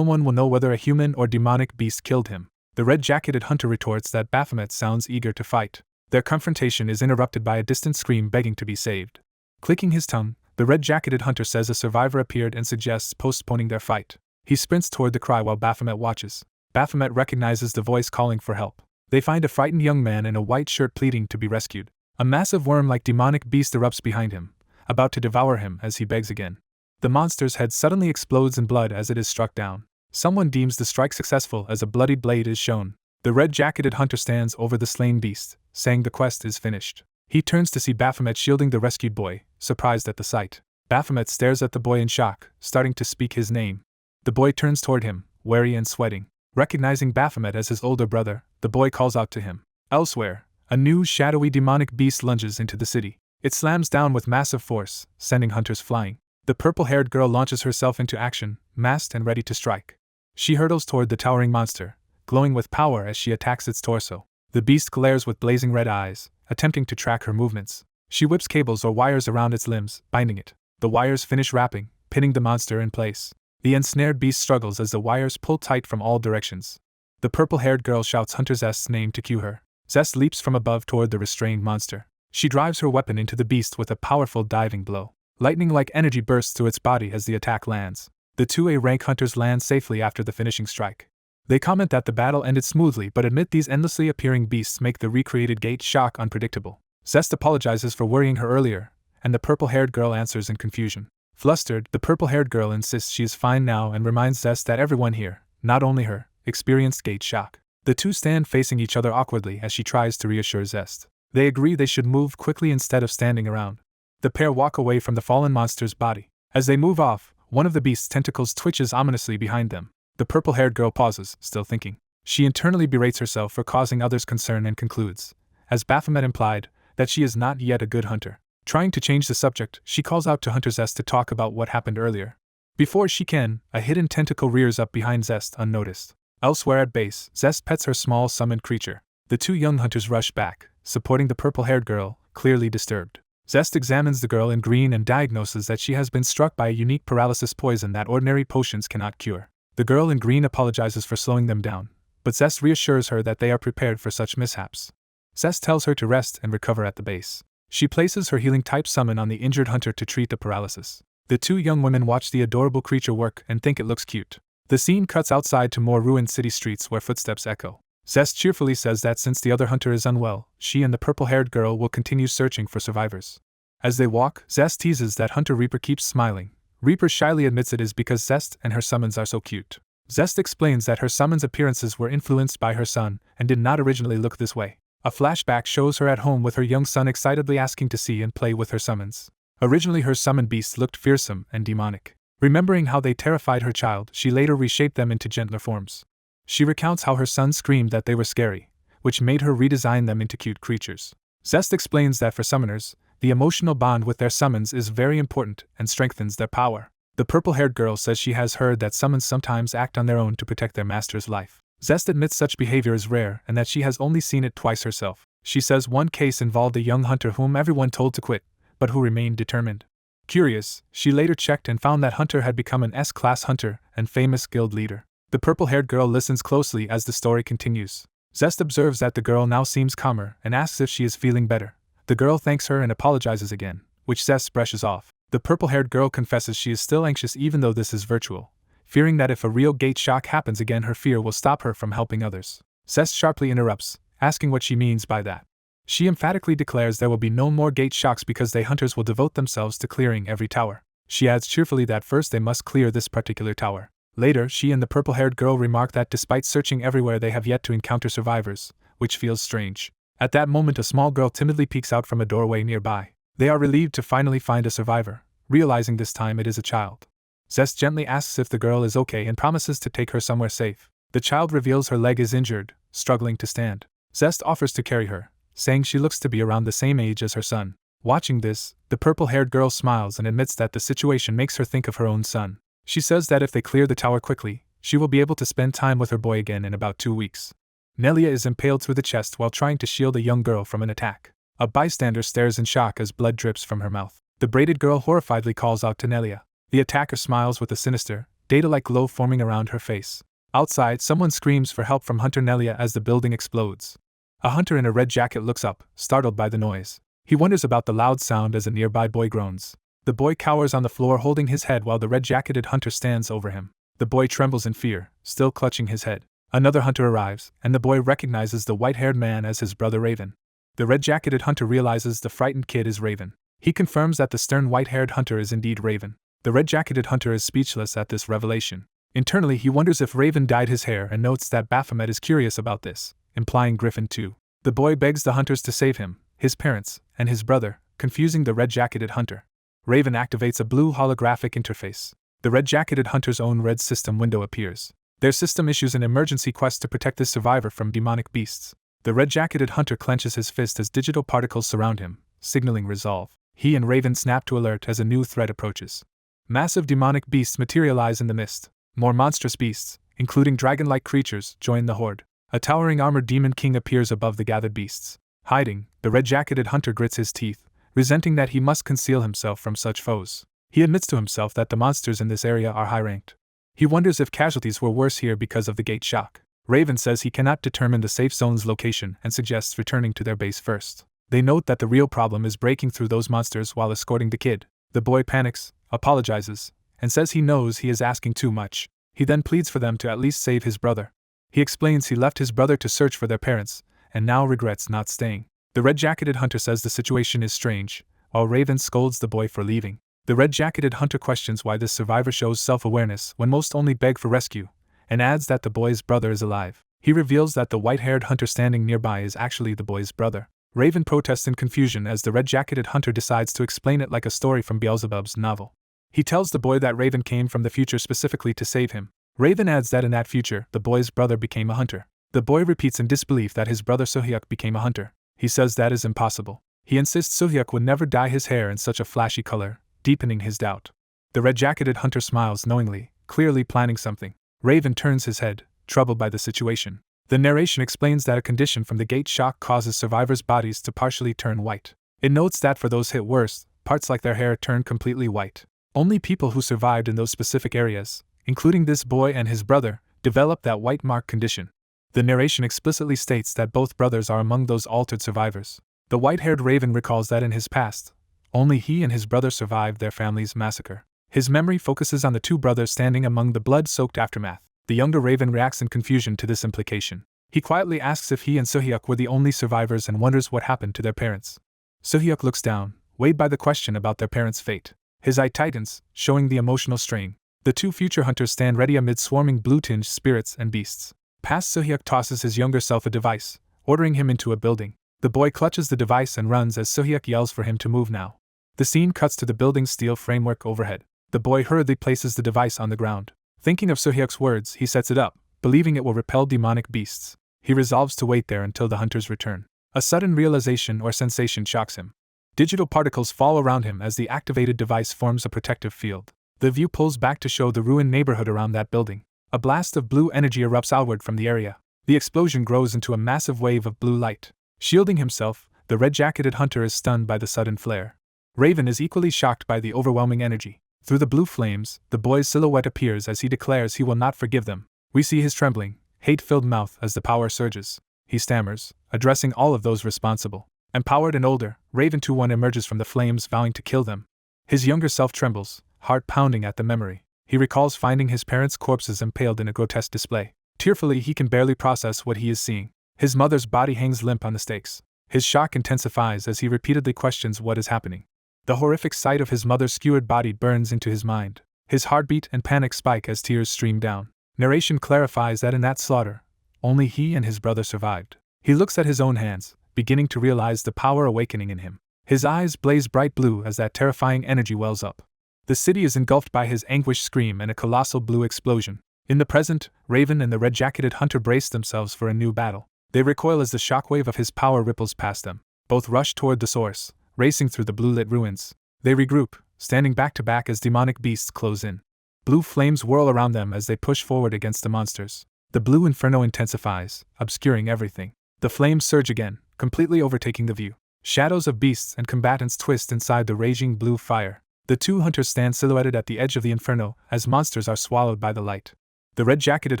one will know whether a human or demonic beast killed him. The red-jacketed hunter retorts that Baphomet sounds eager to fight. Their confrontation is interrupted by a distant scream begging to be saved. Clicking his tongue, the red-jacketed hunter says a survivor appeared and suggests postponing their fight. He sprints toward the cry while Baphomet watches. Baphomet recognizes the voice calling for help. They find a frightened young man in a white shirt pleading to be rescued. A massive worm-like demonic beast erupts behind him, about to devour him as he begs again. The monster's head suddenly explodes in blood as it is struck down. Someone deems the strike successful as a bloodied blade is shown. The red-jacketed hunter stands over the slain beast, saying the quest is finished. He turns to see Baphomet shielding the rescued boy, surprised at the sight. Baphomet stares at the boy in shock, starting to speak his name. The boy turns toward him, wary and sweating. Recognizing Baphomet as his older brother, the boy calls out to him. Elsewhere, a new shadowy demonic beast lunges into the city. It slams down with massive force, sending hunters flying. The purple-haired girl launches herself into action, masked and ready to strike. She hurtles toward the towering monster, glowing with power as she attacks its torso. The beast glares with blazing red eyes, attempting to track her movements. She whips cables or wires around its limbs, binding it. The wires finish wrapping, pinning the monster in place. The ensnared beast struggles as the wires pull tight from all directions. The purple-haired girl shouts Hunter Zest's name to cue her. Zest leaps from above toward the restrained monster. She drives her weapon into the beast with a powerful diving blow. Lightning-like energy bursts through its body as the attack lands. The 2A rank hunters land safely after the finishing strike. They comment that the battle ended smoothly but admit these endlessly appearing beasts make the recreated gate shock unpredictable. Zest apologizes for worrying her earlier, and the purple-haired girl answers in confusion. Flustered, the purple-haired girl insists she is fine now and reminds Zest that everyone here, not only her, experienced gate shock. The two stand facing each other awkwardly as she tries to reassure Zest. They agree they should move quickly instead of standing around. The pair walk away from the fallen monster's body. As they move off, one of the beast's tentacles twitches ominously behind them. The purple-haired girl pauses, still thinking. She internally berates herself for causing others concern and concludes, as Baphomet implied, that she is not yet a good hunter. Trying to change the subject, she calls out to Hunter Zest to talk about what happened earlier. Before she can, a hidden tentacle rears up behind Zest unnoticed. Elsewhere at base, Zest pets her small summoned creature. The two young hunters rush back, supporting the purple-haired girl, clearly disturbed. Zest examines the girl in green and diagnoses that she has been struck by a unique paralysis poison that ordinary potions cannot cure. The girl in green apologizes for slowing them down, but Zest reassures her that they are prepared for such mishaps. Zest tells her to rest and recover at the base. She places her healing-type summon on the injured hunter to treat the paralysis. The two young women watch the adorable creature work and think it looks cute. The scene cuts outside to more ruined city streets where footsteps echo. Zest cheerfully says that since the other hunter is unwell, she and the purple-haired girl will continue searching for survivors. As they walk, Zest teases that Hunter Reaper keeps smiling. Reaper shyly admits it is because Zest and her summons are so cute. Zest explains that her summons' appearances were influenced by her son and did not originally look this way. A flashback shows her at home with her young son excitedly asking to see and play with her summons. Originally her summoned beasts looked fearsome and demonic. Remembering how they terrified her child, she later reshaped them into gentler forms. She recounts how her son screamed that they were scary, which made her redesign them into cute creatures. Zest explains that for summoners, the emotional bond with their summons is very important and strengthens their power. The purple-haired girl says she has heard that summons sometimes act on their own to protect their master's life. Zest admits such behavior is rare and that she has only seen it twice herself. She says one case involved a young hunter whom everyone told to quit, but who remained determined. Curious, she later checked and found that Hunter had become an S-class hunter and famous guild leader. The purple-haired girl listens closely as the story continues. Zest observes that the girl now seems calmer and asks if she is feeling better. The girl thanks her and apologizes again, which Zest brushes off. The purple-haired girl confesses she is still anxious even though this is virtual. fearing that if a real gate shock happens again her fear will stop her from helping others. Zest sharply interrupts, asking what she means by that. She emphatically declares there will be no more gate shocks because they hunters will devote themselves to clearing every tower. She adds cheerfully that first they must clear this particular tower. Later, she and the purple-haired girl remark that despite searching everywhere they have yet to encounter survivors, which feels strange. At that moment a small girl timidly peeks out from a doorway nearby. They are relieved to finally find a survivor, realizing this time it is a child. Zest gently asks if the girl is okay and promises to take her somewhere safe. The child reveals her leg is injured, struggling to stand. Zest offers to carry her, saying she looks to be around the same age as her son. Watching this, the purple-haired girl smiles and admits that the situation makes her think of her own son. She says that if they clear the tower quickly, she will be able to spend time with her boy again in about 2 weeks. Nelia is impaled through the chest while trying to shield a young girl from an attack. A bystander stares in shock as blood drips from her mouth. The braided girl horrifiedly calls out to Nelia. The attacker smiles with a sinister, data-like glow forming around her face. Outside, someone screams for help from Hunter Nelia as the building explodes. A hunter in a red jacket looks up, startled by the noise. He wonders about the loud sound as a nearby boy groans. The boy cowers on the floor holding his head while the red-jacketed hunter stands over him. The boy trembles in fear, still clutching his head. Another hunter arrives, and the boy recognizes the white-haired man as his brother Raven. The red-jacketed hunter realizes the frightened kid is Raven. He confirms that the stern white-haired hunter is indeed Raven. The red-jacketed hunter is speechless at this revelation. Internally he wonders if Raven dyed his hair and notes that Baphomet is curious about this, implying Griffin too. The boy begs the hunters to save him, his parents, and his brother, confusing the red-jacketed hunter. Raven activates a blue holographic interface. The red-jacketed hunter's own red system window appears. Their system issues an emergency quest to protect this survivor from demonic beasts. The red-jacketed hunter clenches his fist as digital particles surround him, signaling resolve. He and Raven snap to alert as a new threat approaches. Massive demonic beasts materialize in the mist. More monstrous beasts, including dragon-like creatures, join the horde. A towering armored demon king appears above the gathered beasts. Hiding, the red-jacketed hunter grits his teeth, resenting that he must conceal himself from such foes. He admits to himself that the monsters in this area are high-ranked. He wonders if casualties were worse here because of the gate shock. Raven says he cannot determine the safe zone's location and suggests returning to their base first. They note that the real problem is breaking through those monsters while escorting the kid. The boy panics, apologizes, and says he knows he is asking too much. He then pleads for them to at least save his brother. He explains he left his brother to search for their parents, and now regrets not staying. The red-jacketed hunter says the situation is strange, while Raven scolds the boy for leaving. The red-jacketed hunter questions why this survivor shows self-awareness when most only beg for rescue, and adds that the boy's brother is alive. He reveals that the white-haired hunter standing nearby is actually the boy's brother. Raven protests in confusion as the red-jacketed hunter decides to explain it like a story from Beelzebub's novel. He tells the boy that Raven came from the future specifically to save him. Raven adds that in that future, the boy's brother became a hunter. The boy repeats in disbelief that his brother Sohyuk became a hunter. He says that is impossible. He insists Sohyuk would never dye his hair in such a flashy color, deepening his doubt. The red-jacketed hunter smiles knowingly, clearly planning something. Raven turns his head, troubled by the situation. The narration explains that a condition from the gate shock causes survivors' bodies to partially turn white. It notes that for those hit worst, parts like their hair turn completely white. Only people who survived in those specific areas, including this boy and his brother, develop that white mark condition. The narration explicitly states that both brothers are among those altered survivors. The white-haired Raven recalls that in his past, only he and his brother survived their family's massacre. His memory focuses on the two brothers standing among the blood-soaked aftermath. The younger Raven reacts in confusion to this implication. He quietly asks if he and Sohyuk were the only survivors and wonders what happened to their parents. Sohyuk looks down, weighed by the question about their parents' fate. His eye tightens, showing the emotional strain. The two future hunters stand ready amid swarming blue-tinged spirits and beasts. Past Sohyuk tosses his younger self a device, ordering him into a building. The boy clutches the device and runs as Sohyuk yells for him to move now. The scene cuts to the building's steel framework overhead. The boy hurriedly places the device on the ground. Thinking of Sohyuk's words, he sets it up, believing it will repel demonic beasts. He resolves to wait there until the hunters return. A sudden realization or sensation shocks him. Digital particles fall around him as the activated device forms a protective field. The view pulls back to show the ruined neighborhood around that building. A blast of blue energy erupts outward from the area. The explosion grows into a massive wave of blue light. Shielding himself, the red-jacketed hunter is stunned by the sudden flare. Raven is equally shocked by the overwhelming energy. Through the blue flames, the boy's silhouette appears as he declares he will not forgive them. We see his trembling, hate-filled mouth as the power surges. He stammers, addressing all of those responsible. Empowered and older, Raven 2-1 emerges from the flames vowing to kill them. His younger self trembles, heart pounding at the memory. He recalls finding his parents' corpses impaled in a grotesque display. Tearfully, he can barely process what he is seeing. His mother's body hangs limp on the stakes. His shock intensifies as he repeatedly questions what is happening. The horrific sight of his mother's skewered body burns into his mind. His heartbeat and panic spike as tears stream down. Narration clarifies that in that slaughter, only he and his brother survived. He looks at his own hands, beginning to realize the power awakening in him. His eyes blaze bright blue as that terrifying energy wells up. The city is engulfed by his anguished scream and a colossal blue explosion. In the present, Raven and the red-jacketed hunter brace themselves for a new battle. They recoil as the shockwave of his power ripples past them. Both rush toward the source, racing through the blue-lit ruins. They regroup, standing back-to-back as demonic beasts close in. Blue flames whirl around them as they push forward against the monsters. The blue inferno intensifies, obscuring everything. The flames surge again, completely overtaking the view. Shadows of beasts and combatants twist inside the raging blue fire. The two hunters stand silhouetted at the edge of the inferno as monsters are swallowed by the light. The red-jacketed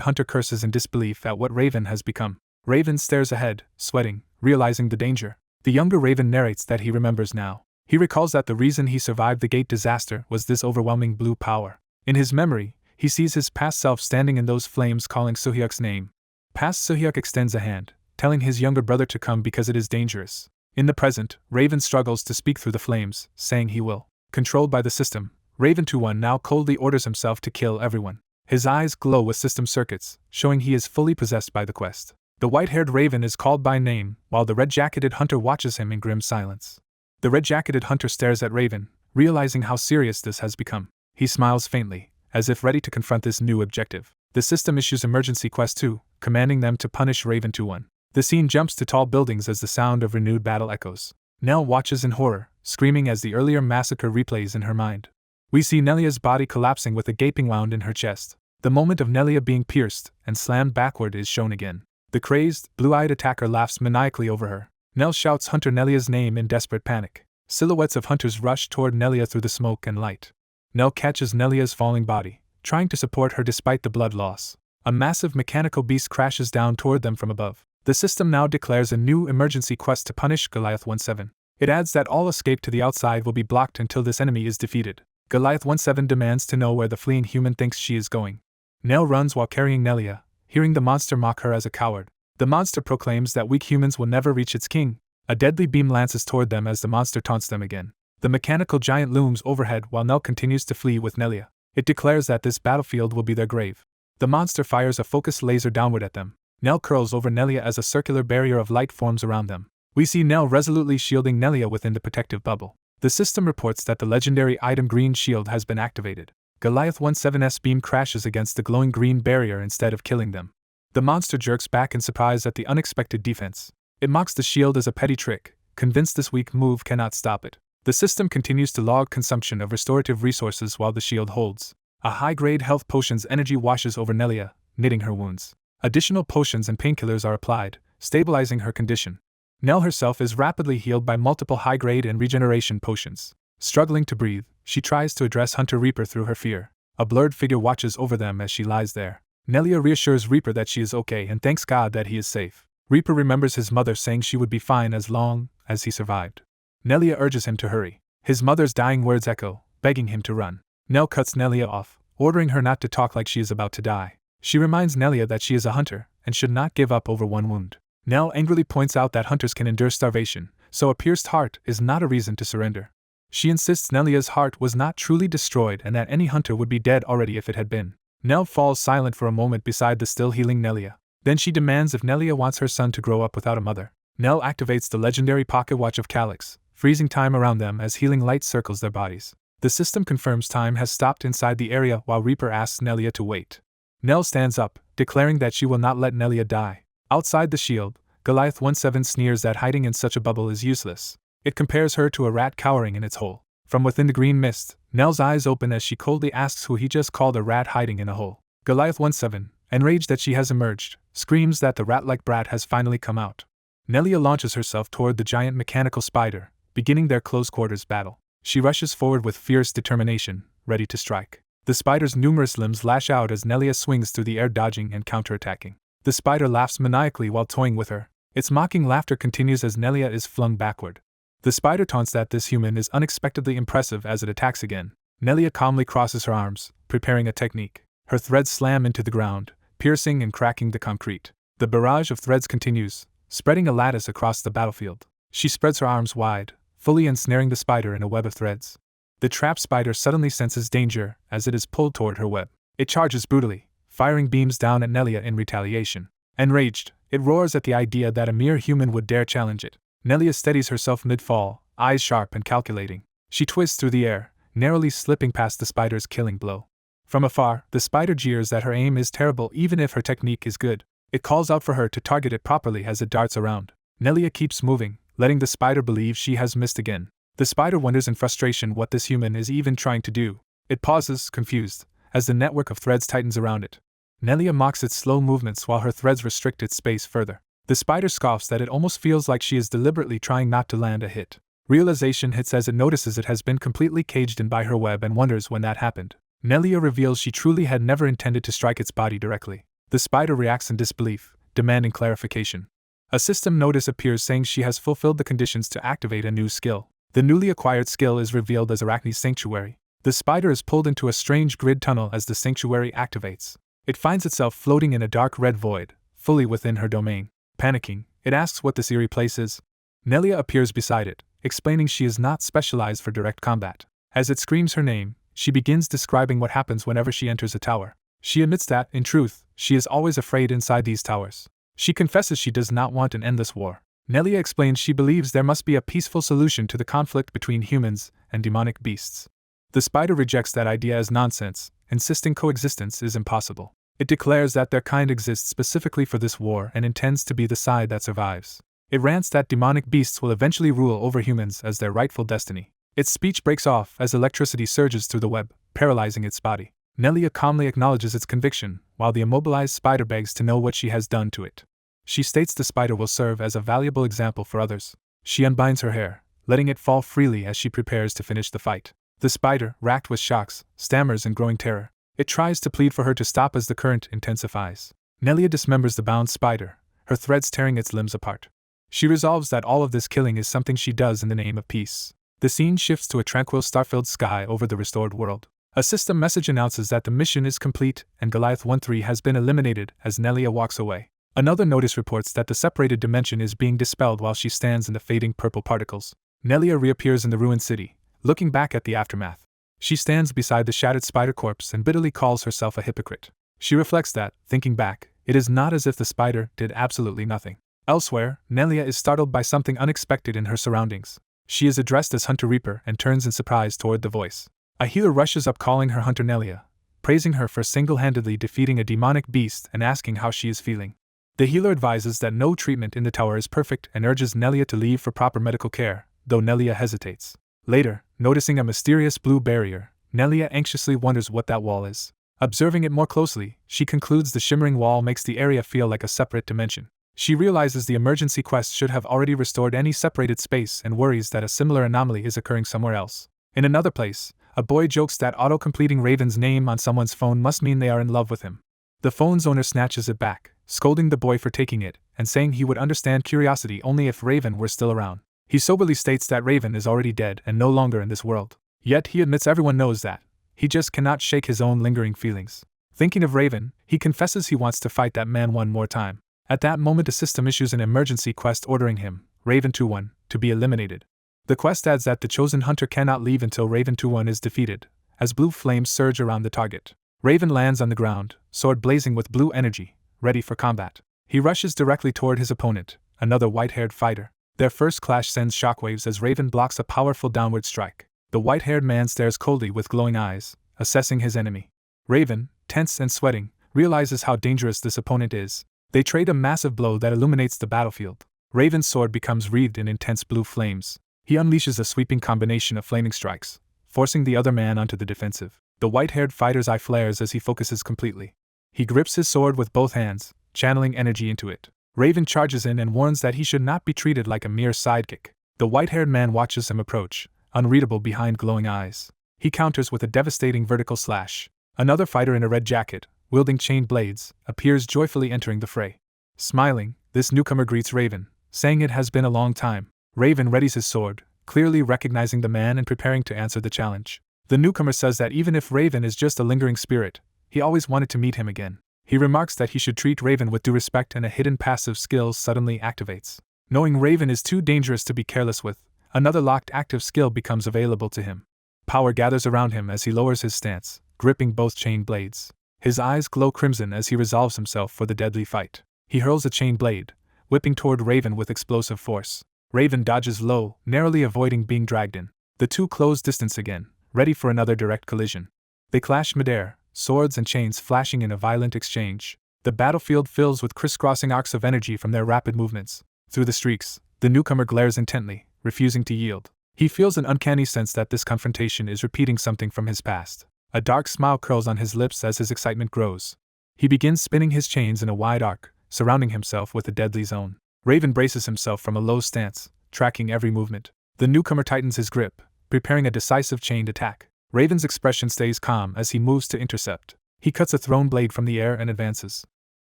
hunter curses in disbelief at what Raven has become. Raven stares ahead, sweating, realizing the danger. The younger Raven narrates that he remembers now. He recalls that the reason he survived the gate disaster was this overwhelming blue power. In his memory, he sees his past self standing in those flames calling Suhyuk's name. Past Suhyuk extends a hand, telling his younger brother to come because it is dangerous. In the present, Raven struggles to speak through the flames, saying he will. Controlled by the system, Raven 2-1 now coldly orders himself to kill everyone. His eyes glow with system circuits, showing he is fully possessed by the quest. The white-haired Raven is called by name, while the red-jacketed hunter watches him in grim silence. The red-jacketed hunter stares at Raven, realizing how serious this has become. He smiles faintly, as if ready to confront this new objective. The system issues Emergency Quest 2, commanding them to punish Raven 2-1. The scene jumps to tall buildings as the sound of renewed battle echoes. Nell watches in horror, screaming as the earlier massacre replays in her mind. We see Nelia's body collapsing with a gaping wound in her chest. The moment of Nelia being pierced and slammed backward is shown again. The crazed, blue-eyed attacker laughs maniacally over her. Nell shouts Hunter Nelia's name in desperate panic. Silhouettes of hunters rush toward Nelia through the smoke and light. Nell catches Nelia's falling body, trying to support her despite the blood loss. A massive mechanical beast crashes down toward them from above. The system now declares a new emergency quest to punish Goliath 1-7. It adds that all escape to the outside will be blocked until this enemy is defeated. Goliath 1-7 demands to know where the fleeing human thinks she is going. Nell runs while carrying Nelia, hearing the monster mock her as a coward. The monster proclaims that weak humans will never reach its king. A deadly beam lances toward them as the monster taunts them again. The mechanical giant looms overhead while Nell continues to flee with Nelia. It declares that this battlefield will be their grave. The monster fires a focused laser downward at them. Nell curls over Nelia as a circular barrier of light forms around them. We see Nell resolutely shielding Nelia within the protective bubble. The system reports that the legendary item Green Shield has been activated. Goliath 1-7's beam crashes against the glowing green barrier instead of killing them. The monster jerks back in surprise at the unexpected defense. It mocks the shield as a petty trick, convinced this weak move cannot stop it. The system continues to log consumption of restorative resources while the shield holds. A high-grade health potion's energy washes over Nelia, knitting her wounds. Additional potions and painkillers are applied, stabilizing her condition. Nell herself is rapidly healed by multiple high-grade and regeneration potions. Struggling to breathe, she tries to address Hunter Reaper through her fear. A blurred figure watches over them as she lies there. Nelia reassures Reaper that she is okay and thanks God that he is safe. Reaper remembers his mother saying she would be fine as long as he survived. Nelia urges him to hurry. His mother's dying words echo, begging him to run. Nell cuts Nelia off, ordering her not to talk like she is about to die. She reminds Nelia that she is a hunter and should not give up over one wound. Nell angrily points out that hunters can endure starvation, so a pierced heart is not a reason to surrender. She insists Nelia's heart was not truly destroyed and that any hunter would be dead already if it had been. Nell falls silent for a moment beside the still healing Nelia. Then she demands if Nelia wants her son to grow up without a mother. Nell activates the legendary pocket watch of Calyx, freezing time around them as healing light circles their bodies. The system confirms time has stopped inside the area while Reaper asks Nelia to wait. Nell stands up, declaring that she will not let Nelia die. Outside the shield, Goliath 1-7 sneers that hiding in such a bubble is useless. It compares her to a rat cowering in its hole. From within the green mist, Nell's eyes open as she coldly asks who he just called a rat hiding in a hole. Goliath 1-7, enraged that she has emerged, screams that the rat-like brat has finally come out. Nelia launches herself toward the giant mechanical spider, beginning their close-quarters battle. She rushes forward with fierce determination, ready to strike. The spider's numerous limbs lash out as Nelia swings through the air dodging and counterattacking. The spider laughs maniacally while toying with her. Its mocking laughter continues as Nelia is flung backward. The spider taunts that this human is unexpectedly impressive as it attacks again. Nelia calmly crosses her arms, preparing a technique. Her threads slam into the ground, piercing and cracking the concrete. The barrage of threads continues, spreading a lattice across the battlefield. She spreads her arms wide, fully ensnaring the spider in a web of threads. The trapped spider suddenly senses danger as it is pulled toward her web. It charges brutally, firing beams down at Nelia in retaliation. Enraged, it roars at the idea that a mere human would dare challenge it. Nelia steadies herself mid-fall, eyes sharp and calculating. She twists through the air, narrowly slipping past the spider's killing blow. From afar, the spider jeers that her aim is terrible even if her technique is good. It calls out for her to target it properly as it darts around. Nelia keeps moving, letting the spider believe she has missed again. The spider wonders in frustration what this human is even trying to do. It pauses, confused, as the network of threads tightens around it. Nelia mocks its slow movements while her threads restrict its space further. The spider scoffs that it almost feels like she is deliberately trying not to land a hit. Realization hits as it notices it has been completely caged in by her web and wonders when that happened. Nelia reveals she truly had never intended to strike its body directly. The spider reacts in disbelief, demanding clarification. A system notice appears saying she has fulfilled the conditions to activate a new skill. The newly acquired skill is revealed as Arachne's Sanctuary. The spider is pulled into a strange grid tunnel as the sanctuary activates. It finds itself floating in a dark red void, fully within her domain. Panicking, it asks what this eerie place is. Nelia appears beside it, explaining she is not specialized for direct combat. As it screams her name, she begins describing what happens whenever she enters a tower. She admits that, in truth, she is always afraid inside these towers. She confesses she does not want an endless war. Nelia explains she believes there must be a peaceful solution to the conflict between humans and demonic beasts. The spider rejects that idea as nonsense, insisting coexistence is impossible. It declares that their kind exists specifically for this war and intends to be the side that survives. It rants that demonic beasts will eventually rule over humans as their rightful destiny. Its speech breaks off as electricity surges through the web, paralyzing its body. Nelia calmly acknowledges its conviction, while the immobilized spider begs to know what she has done to it. She states the spider will serve as a valuable example for others. She unbinds her hair, letting it fall freely as she prepares to finish the fight. The spider, racked with shocks, stammers in growing terror. It tries to plead for her to stop as the current intensifies. Nelia dismembers the bound spider, her threads tearing its limbs apart. She resolves that all of this killing is something she does in the name of peace. The scene shifts to a tranquil star-filled sky over the restored world. A system message announces that the mission is complete and Goliath 1-3 has been eliminated as Nelia walks away. Another notice reports that the separated dimension is being dispelled while she stands in the fading purple particles. Nelia reappears in the ruined city, looking back at the aftermath. She stands beside the shattered spider corpse and bitterly calls herself a hypocrite. She reflects that, thinking back, it is not as if the spider did absolutely nothing. Elsewhere, Nelia is startled by something unexpected in her surroundings. She is addressed as Hunter Reaper and turns in surprise toward the voice. A healer rushes up calling her Hunter Nelia, praising her for single-handedly defeating a demonic beast and asking how she is feeling. The healer advises that no treatment in the tower is perfect and urges Nelia to leave for proper medical care, though Nelia hesitates. Later, noticing a mysterious blue barrier, Nelia anxiously wonders what that wall is. Observing it more closely, she concludes the shimmering wall makes the area feel like a separate dimension. She realizes the emergency quest should have already restored any separated space and worries that a similar anomaly is occurring somewhere else. In another place, a boy jokes that auto-completing Raven's name on someone's phone must mean they are in love with him. The phone's owner snatches it back, scolding the boy for taking it, and saying he would understand curiosity only if Raven were still around. He soberly states that Raven is already dead and no longer in this world. Yet he admits everyone knows that. He just cannot shake his own lingering feelings. Thinking of Raven, he confesses he wants to fight that man one more time. At that moment, a system issues an emergency quest ordering him, Raven 2-1, to be eliminated. The quest adds that the chosen hunter cannot leave until Raven 2-1 is defeated, as blue flames surge around the target. Raven lands on the ground, sword blazing with blue energy, ready for combat. He rushes directly toward his opponent, another white-haired fighter. Their first clash sends shockwaves as Raven blocks a powerful downward strike. The white-haired man stares coldly with glowing eyes, assessing his enemy. Raven, tense and sweating, realizes how dangerous this opponent is. They trade a massive blow that illuminates the battlefield. Raven's sword becomes wreathed in intense blue flames. He unleashes a sweeping combination of flaming strikes, forcing the other man onto the defensive. The white-haired fighter's eye flares as he focuses completely. He grips his sword with both hands, channeling energy into it. Raven charges in and warns that he should not be treated like a mere sidekick. The white-haired man watches him approach, unreadable behind glowing eyes. He counters with a devastating vertical slash. Another fighter in a red jacket, wielding chained blades, appears joyfully entering the fray. Smiling, this newcomer greets Raven, saying it has been a long time. Raven readies his sword, clearly recognizing the man and preparing to answer the challenge. The newcomer says that even if Raven is just a lingering spirit, he always wanted to meet him again. He remarks that he should treat Raven with due respect, and a hidden passive skill suddenly activates. Knowing Raven is too dangerous to be careless with, another locked active skill becomes available to him. Power gathers around him as he lowers his stance, gripping both chain blades. His eyes glow crimson as he resolves himself for the deadly fight. He hurls a chain blade, whipping toward Raven with explosive force. Raven dodges low, narrowly avoiding being dragged in. The two close distance again, ready for another direct collision. They clash midair, swords and chains flashing in a violent exchange. The battlefield fills with crisscrossing arcs of energy from their rapid movements. Through the streaks, the newcomer glares intently, refusing to yield. He feels an uncanny sense that this confrontation is repeating something from his past. A dark smile curls on his lips as his excitement grows. He begins spinning his chains in a wide arc, surrounding himself with a deadly zone. Raven braces himself from a low stance, tracking every movement. The newcomer tightens his grip, preparing a decisive chained attack. Raven's expression stays calm as he moves to intercept. He cuts a thrown blade from the air and advances.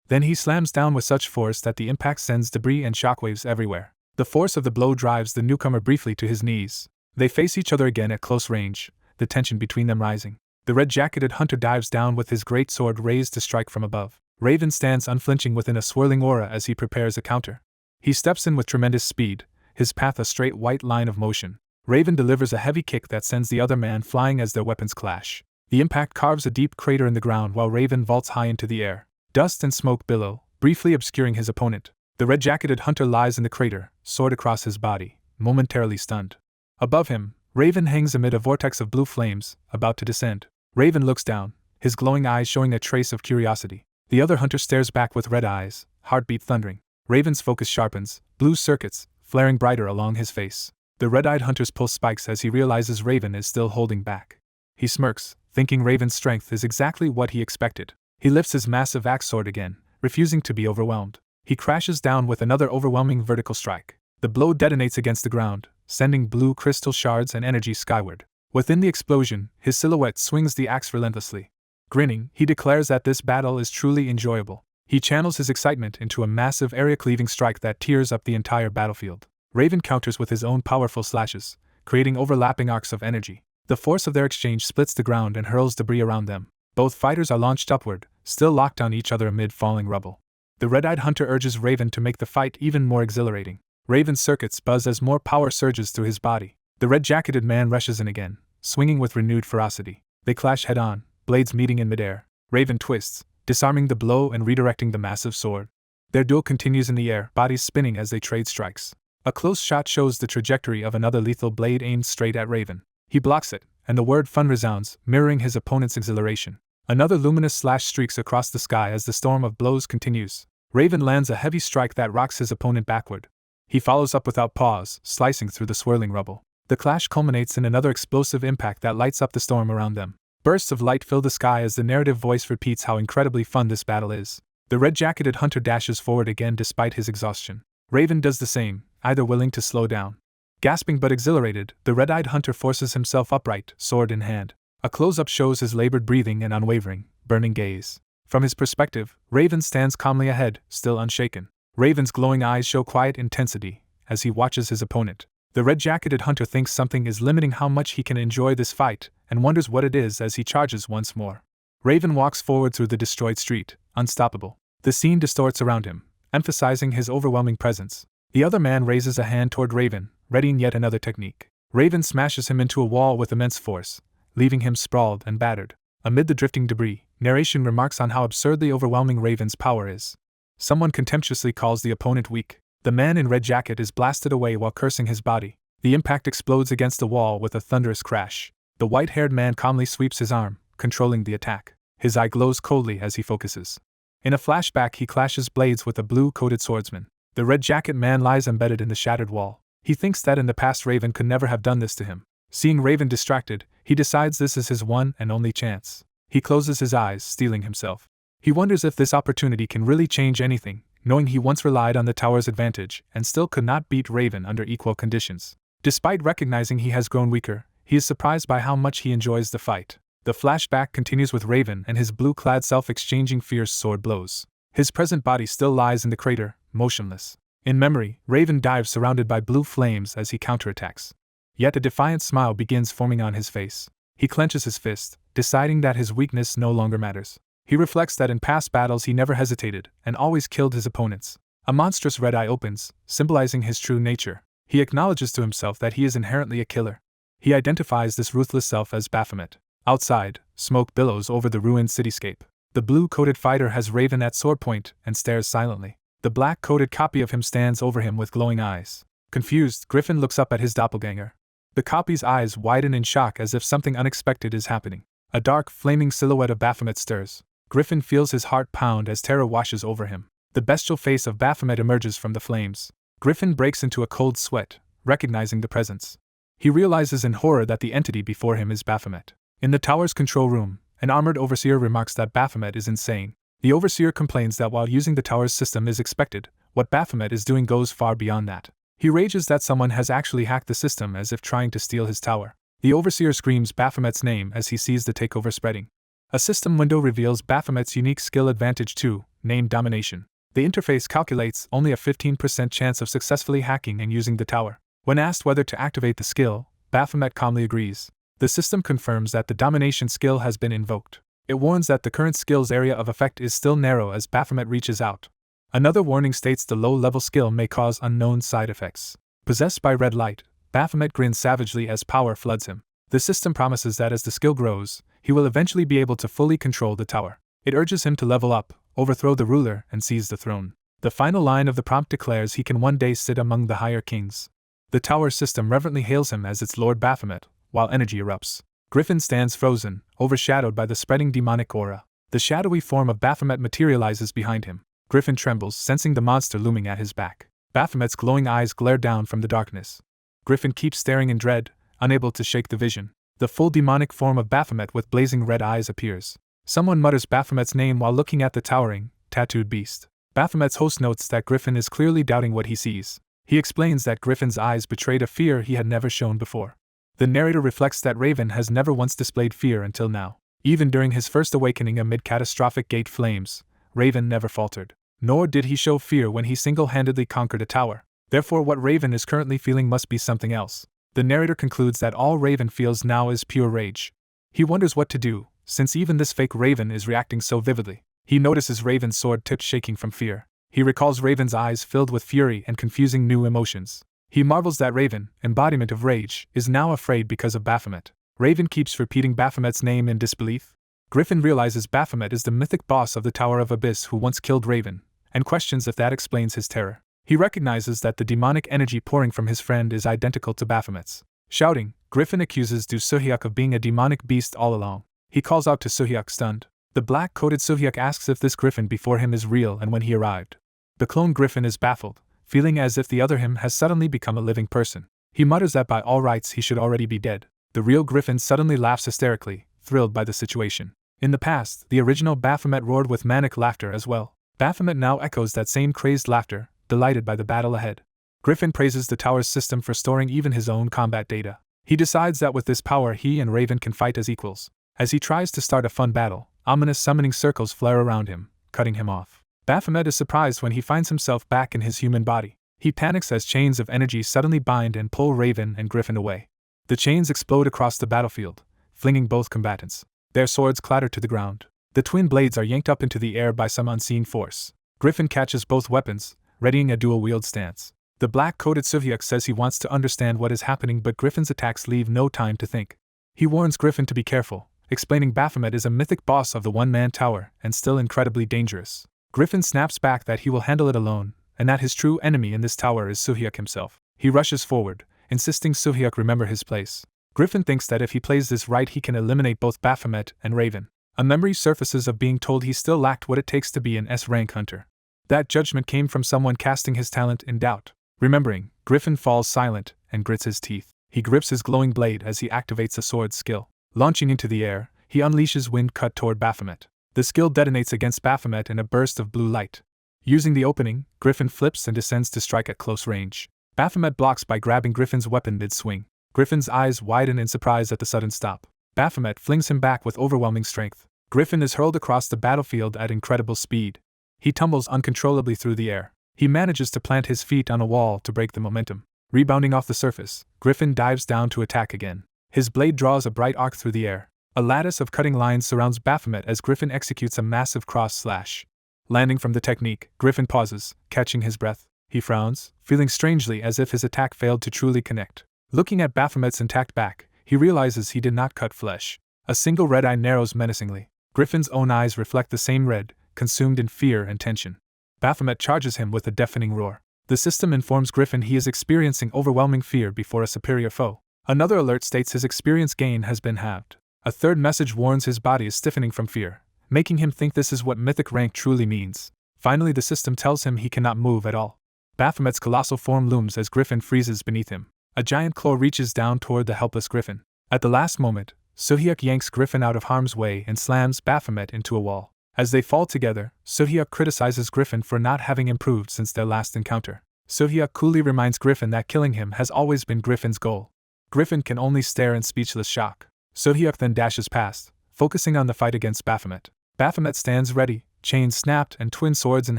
Then he slams down with such force that the impact sends debris and shockwaves everywhere. The force of the blow drives the newcomer briefly to his knees. They face each other again at close range, the tension between them rising. The red-jacketed hunter dives down with his great sword raised to strike from above. Raven stands unflinching within a swirling aura as he prepares a counter. He steps in with tremendous speed, his path a straight white line of motion. Raven delivers a heavy kick that sends the other man flying as their weapons clash. The impact carves a deep crater in the ground while Raven vaults high into the air. Dust and smoke billow, briefly obscuring his opponent. The red-jacketed hunter lies in the crater, sword across his body, momentarily stunned. Above him, Raven hangs amid a vortex of blue flames, about to descend. Raven looks down, his glowing eyes showing a trace of curiosity. The other hunter stares back with red eyes, heartbeat thundering. Raven's focus sharpens, blue circuits flaring brighter along his face. The red-eyed hunter's pulse spikes as he realizes Raven is still holding back. He smirks, thinking Raven's strength is exactly what he expected. He lifts his massive axe sword again, refusing to be overwhelmed. He crashes down with another overwhelming vertical strike. The blow detonates against the ground, sending blue crystal shards and energy skyward. Within the explosion, his silhouette swings the axe relentlessly. Grinning, he declares that this battle is truly enjoyable. He channels his excitement into a massive area-cleaving strike that tears up the entire battlefield. Raven counters with his own powerful slashes, creating overlapping arcs of energy. The force of their exchange splits the ground and hurls debris around them. Both fighters are launched upward, still locked on each other amid falling rubble. The red-eyed hunter urges Raven to make the fight even more exhilarating. Raven's circuits buzz as more power surges through his body. The red-jacketed man rushes in again, swinging with renewed ferocity. They clash head-on, blades meeting in midair. Raven twists, disarming the blow and redirecting the massive sword. Their duel continues in the air, bodies spinning as they trade strikes. A close shot shows the trajectory of another lethal blade aimed straight at Raven. He blocks it, and the word fun resounds, mirroring his opponent's exhilaration. Another luminous slash streaks across the sky as the storm of blows continues. Raven lands a heavy strike that rocks his opponent backward. He follows up without pause, slicing through the swirling rubble. The clash culminates in another explosive impact that lights up the storm around them. Bursts of light fill the sky as the narrative voice repeats how incredibly fun this battle is. The red-jacketed hunter dashes forward again despite his exhaustion. Raven does the same, either willing to slow down. Gasping but exhilarated, the red-eyed hunter forces himself upright, sword in hand. A close-up shows his labored breathing and unwavering, burning gaze. From his perspective, Raven stands calmly ahead, still unshaken. Raven's glowing eyes show quiet intensity as he watches his opponent. The red-jacketed hunter thinks something is limiting how much he can enjoy this fight, and wonders what it is as he charges once more. Raven walks forward through the destroyed street, unstoppable. The scene distorts around him, emphasizing his overwhelming presence. The other man raises a hand toward Raven, readying yet another technique. Raven smashes him into a wall with immense force, leaving him sprawled and battered. Amid the drifting debris, narration remarks on how absurdly overwhelming Raven's power is. Someone contemptuously calls the opponent weak. The man in red jacket is blasted away while cursing his body. The impact explodes against the wall with a thunderous crash. The white-haired man calmly sweeps his arm, controlling the attack. His eye glows coldly as he focuses. In a flashback, he clashes blades with a blue-coated swordsman. The red jacket man lies embedded in the shattered wall. He thinks that in the past Raven could never have done this to him. Seeing Raven distracted, he decides this is his one and only chance. He closes his eyes, steeling himself. He wonders if this opportunity can really change anything, knowing he once relied on the tower's advantage and still could not beat Raven under equal conditions. Despite recognizing he has grown weaker, he is surprised by how much he enjoys the fight. The flashback continues with Raven and his blue-clad self exchanging fierce sword blows. His present body still lies in the crater, motionless. In memory, Raven dives surrounded by blue flames as he counterattacks. Yet a defiant smile begins forming on his face. He clenches his fist, deciding that his weakness no longer matters. He reflects that in past battles he never hesitated and always killed his opponents. A monstrous red eye opens, symbolizing his true nature. He acknowledges to himself that he is inherently a killer. He identifies this ruthless self as Baphomet. Outside, smoke billows over the ruined cityscape. The blue-coated fighter has Raven at sword point and stares silently. The black-coated copy of him stands over him with glowing eyes. Confused, Griffin looks up at his doppelganger. The copy's eyes widen in shock as if something unexpected is happening. A dark, flaming silhouette of Baphomet stirs. Griffin feels his heart pound as terror washes over him. The bestial face of Baphomet emerges from the flames. Griffin breaks into a cold sweat, recognizing the presence. He realizes in horror that the entity before him is Baphomet. In the tower's control room, an armored overseer remarks that Baphomet is insane. The overseer complains that while using the tower's system is expected, what Baphomet is doing goes far beyond that. He rages that someone has actually hacked the system as if trying to steal his tower. The overseer screams Baphomet's name as he sees the takeover spreading. A system window reveals Baphomet's unique skill advantage 2, named Domination. The interface calculates only a 15% chance of successfully hacking and using the tower. When asked whether to activate the skill, Baphomet calmly agrees. The system confirms that the Domination skill has been invoked. It warns that the current skill's area of effect is still narrow as Baphomet reaches out. Another warning states the low-level skill may cause unknown side effects. Possessed by red light, Baphomet grins savagely as power floods him. The system promises that as the skill grows, he will eventually be able to fully control the tower. It urges him to level up, overthrow the ruler, and seize the throne. The final line of the prompt declares he can one day sit among the higher kings. The tower system reverently hails him as its Lord Baphomet, while energy erupts. Griffin stands frozen, overshadowed by the spreading demonic aura. The shadowy form of Baphomet materializes behind him. Griffin trembles, sensing the monster looming at his back. Baphomet's glowing eyes glare down from the darkness. Griffin keeps staring in dread, unable to shake the vision. The full demonic form of Baphomet with blazing red eyes appears. Someone mutters Baphomet's name while looking at the towering, tattooed beast. Baphomet's host notes that Griffin is clearly doubting what he sees. He explains that Griffin's eyes betrayed a fear he had never shown before. The narrator reflects that Raven has never once displayed fear until now. Even during his first awakening amid catastrophic gate flames, Raven never faltered. Nor did he show fear when he single-handedly conquered a tower. Therefore, what Raven is currently feeling must be something else. The narrator concludes that all Raven feels now is pure rage. He wonders what to do, since even this fake Raven is reacting so vividly. He notices Raven's sword tipped shaking from fear. He recalls Raven's eyes filled with fury and confusing new emotions. He marvels that Raven, embodiment of rage, is now afraid because of Baphomet. Raven keeps repeating Baphomet's name in disbelief. Griffin realizes Baphomet is the mythic boss of the Tower of Abyss who once killed Raven, and questions if that explains his terror. He recognizes that the demonic energy pouring from his friend is identical to Baphomet's. Shouting, Griffin accuses Du Suhyuk of being a demonic beast all along. He calls out to Suhyuk stunned. The black-coated Suhyuk asks if this Griffin before him is real and when he arrived. The clone Griffin is baffled, feeling as if the other him has suddenly become a living person. He mutters that by all rights he should already be dead. The real Griffin suddenly laughs hysterically, thrilled by the situation. In the past, the original Baphomet roared with manic laughter as well. Baphomet now echoes that same crazed laughter, delighted by the battle ahead. Griffin praises the tower's system for storing even his own combat data. He decides that with this power he and Raven can fight as equals. As he tries to start a fun battle, ominous summoning circles flare around him, cutting him off. Baphomet is surprised when he finds himself back in his human body. He panics as chains of energy suddenly bind and pull Raven and Griffin away. The chains explode across the battlefield, flinging both combatants. Their swords clatter to the ground. The twin blades are yanked up into the air by some unseen force. Griffin catches both weapons, readying a dual-wield stance. The black-coated Suhyuk says he wants to understand what is happening, but Griffin's attacks leave no time to think. He warns Griffin to be careful, explaining Baphomet is a mythic boss of the one-man tower and still incredibly dangerous. Griffin snaps back that he will handle it alone, and that his true enemy in this tower is Suhyuk himself. He rushes forward, insisting Suhyuk remember his place. Griffin thinks that if he plays this right he can eliminate both Baphomet and Raven. A memory surfaces of being told he still lacked what it takes to be an S-rank hunter. That judgment came from someone casting his talent in doubt. Remembering, Griffin falls silent and grits his teeth. He grips his glowing blade as he activates a sword skill. Launching into the air, he unleashes wind cut toward Baphomet. The skill detonates against Baphomet in a burst of blue light. Using the opening, Griffin flips and descends to strike at close range. Baphomet blocks by grabbing Griffin's weapon mid-swing. Griffin's eyes widen in surprise at the sudden stop. Baphomet flings him back with overwhelming strength. Griffin is hurled across the battlefield at incredible speed. He tumbles uncontrollably through the air. He manages to plant his feet on a wall to break the momentum. Rebounding off the surface, Griffin dives down to attack again. His blade draws a bright arc through the air. A lattice of cutting lines surrounds Baphomet as Griffin executes a massive cross slash. Landing from the technique, Griffin pauses, catching his breath. He frowns, feeling strangely as if his attack failed to truly connect. Looking at Baphomet's intact back, he realizes he did not cut flesh. A single red eye narrows menacingly. Griffin's own eyes reflect the same red, consumed in fear and tension. Baphomet charges him with a deafening roar. The system informs Griffin he is experiencing overwhelming fear before a superior foe. Another alert states his experience gain has been halved. A third message warns his body is stiffening from fear, making him think this is what mythic rank truly means. Finally, the system tells him he cannot move at all. Baphomet's colossal form looms as Griffin freezes beneath him. A giant claw reaches down toward the helpless Griffin. At the last moment, Sohyuk yanks Griffin out of harm's way and slams Baphomet into a wall. As they fall together, Sohyuk criticizes Griffin for not having improved since their last encounter. Sohyuk coolly reminds Griffin that killing him has always been Griffin's goal. Griffin can only stare in speechless shock. Sohyuk then dashes past, focusing on the fight against Baphomet. Baphomet stands ready, chains snapped and twin swords in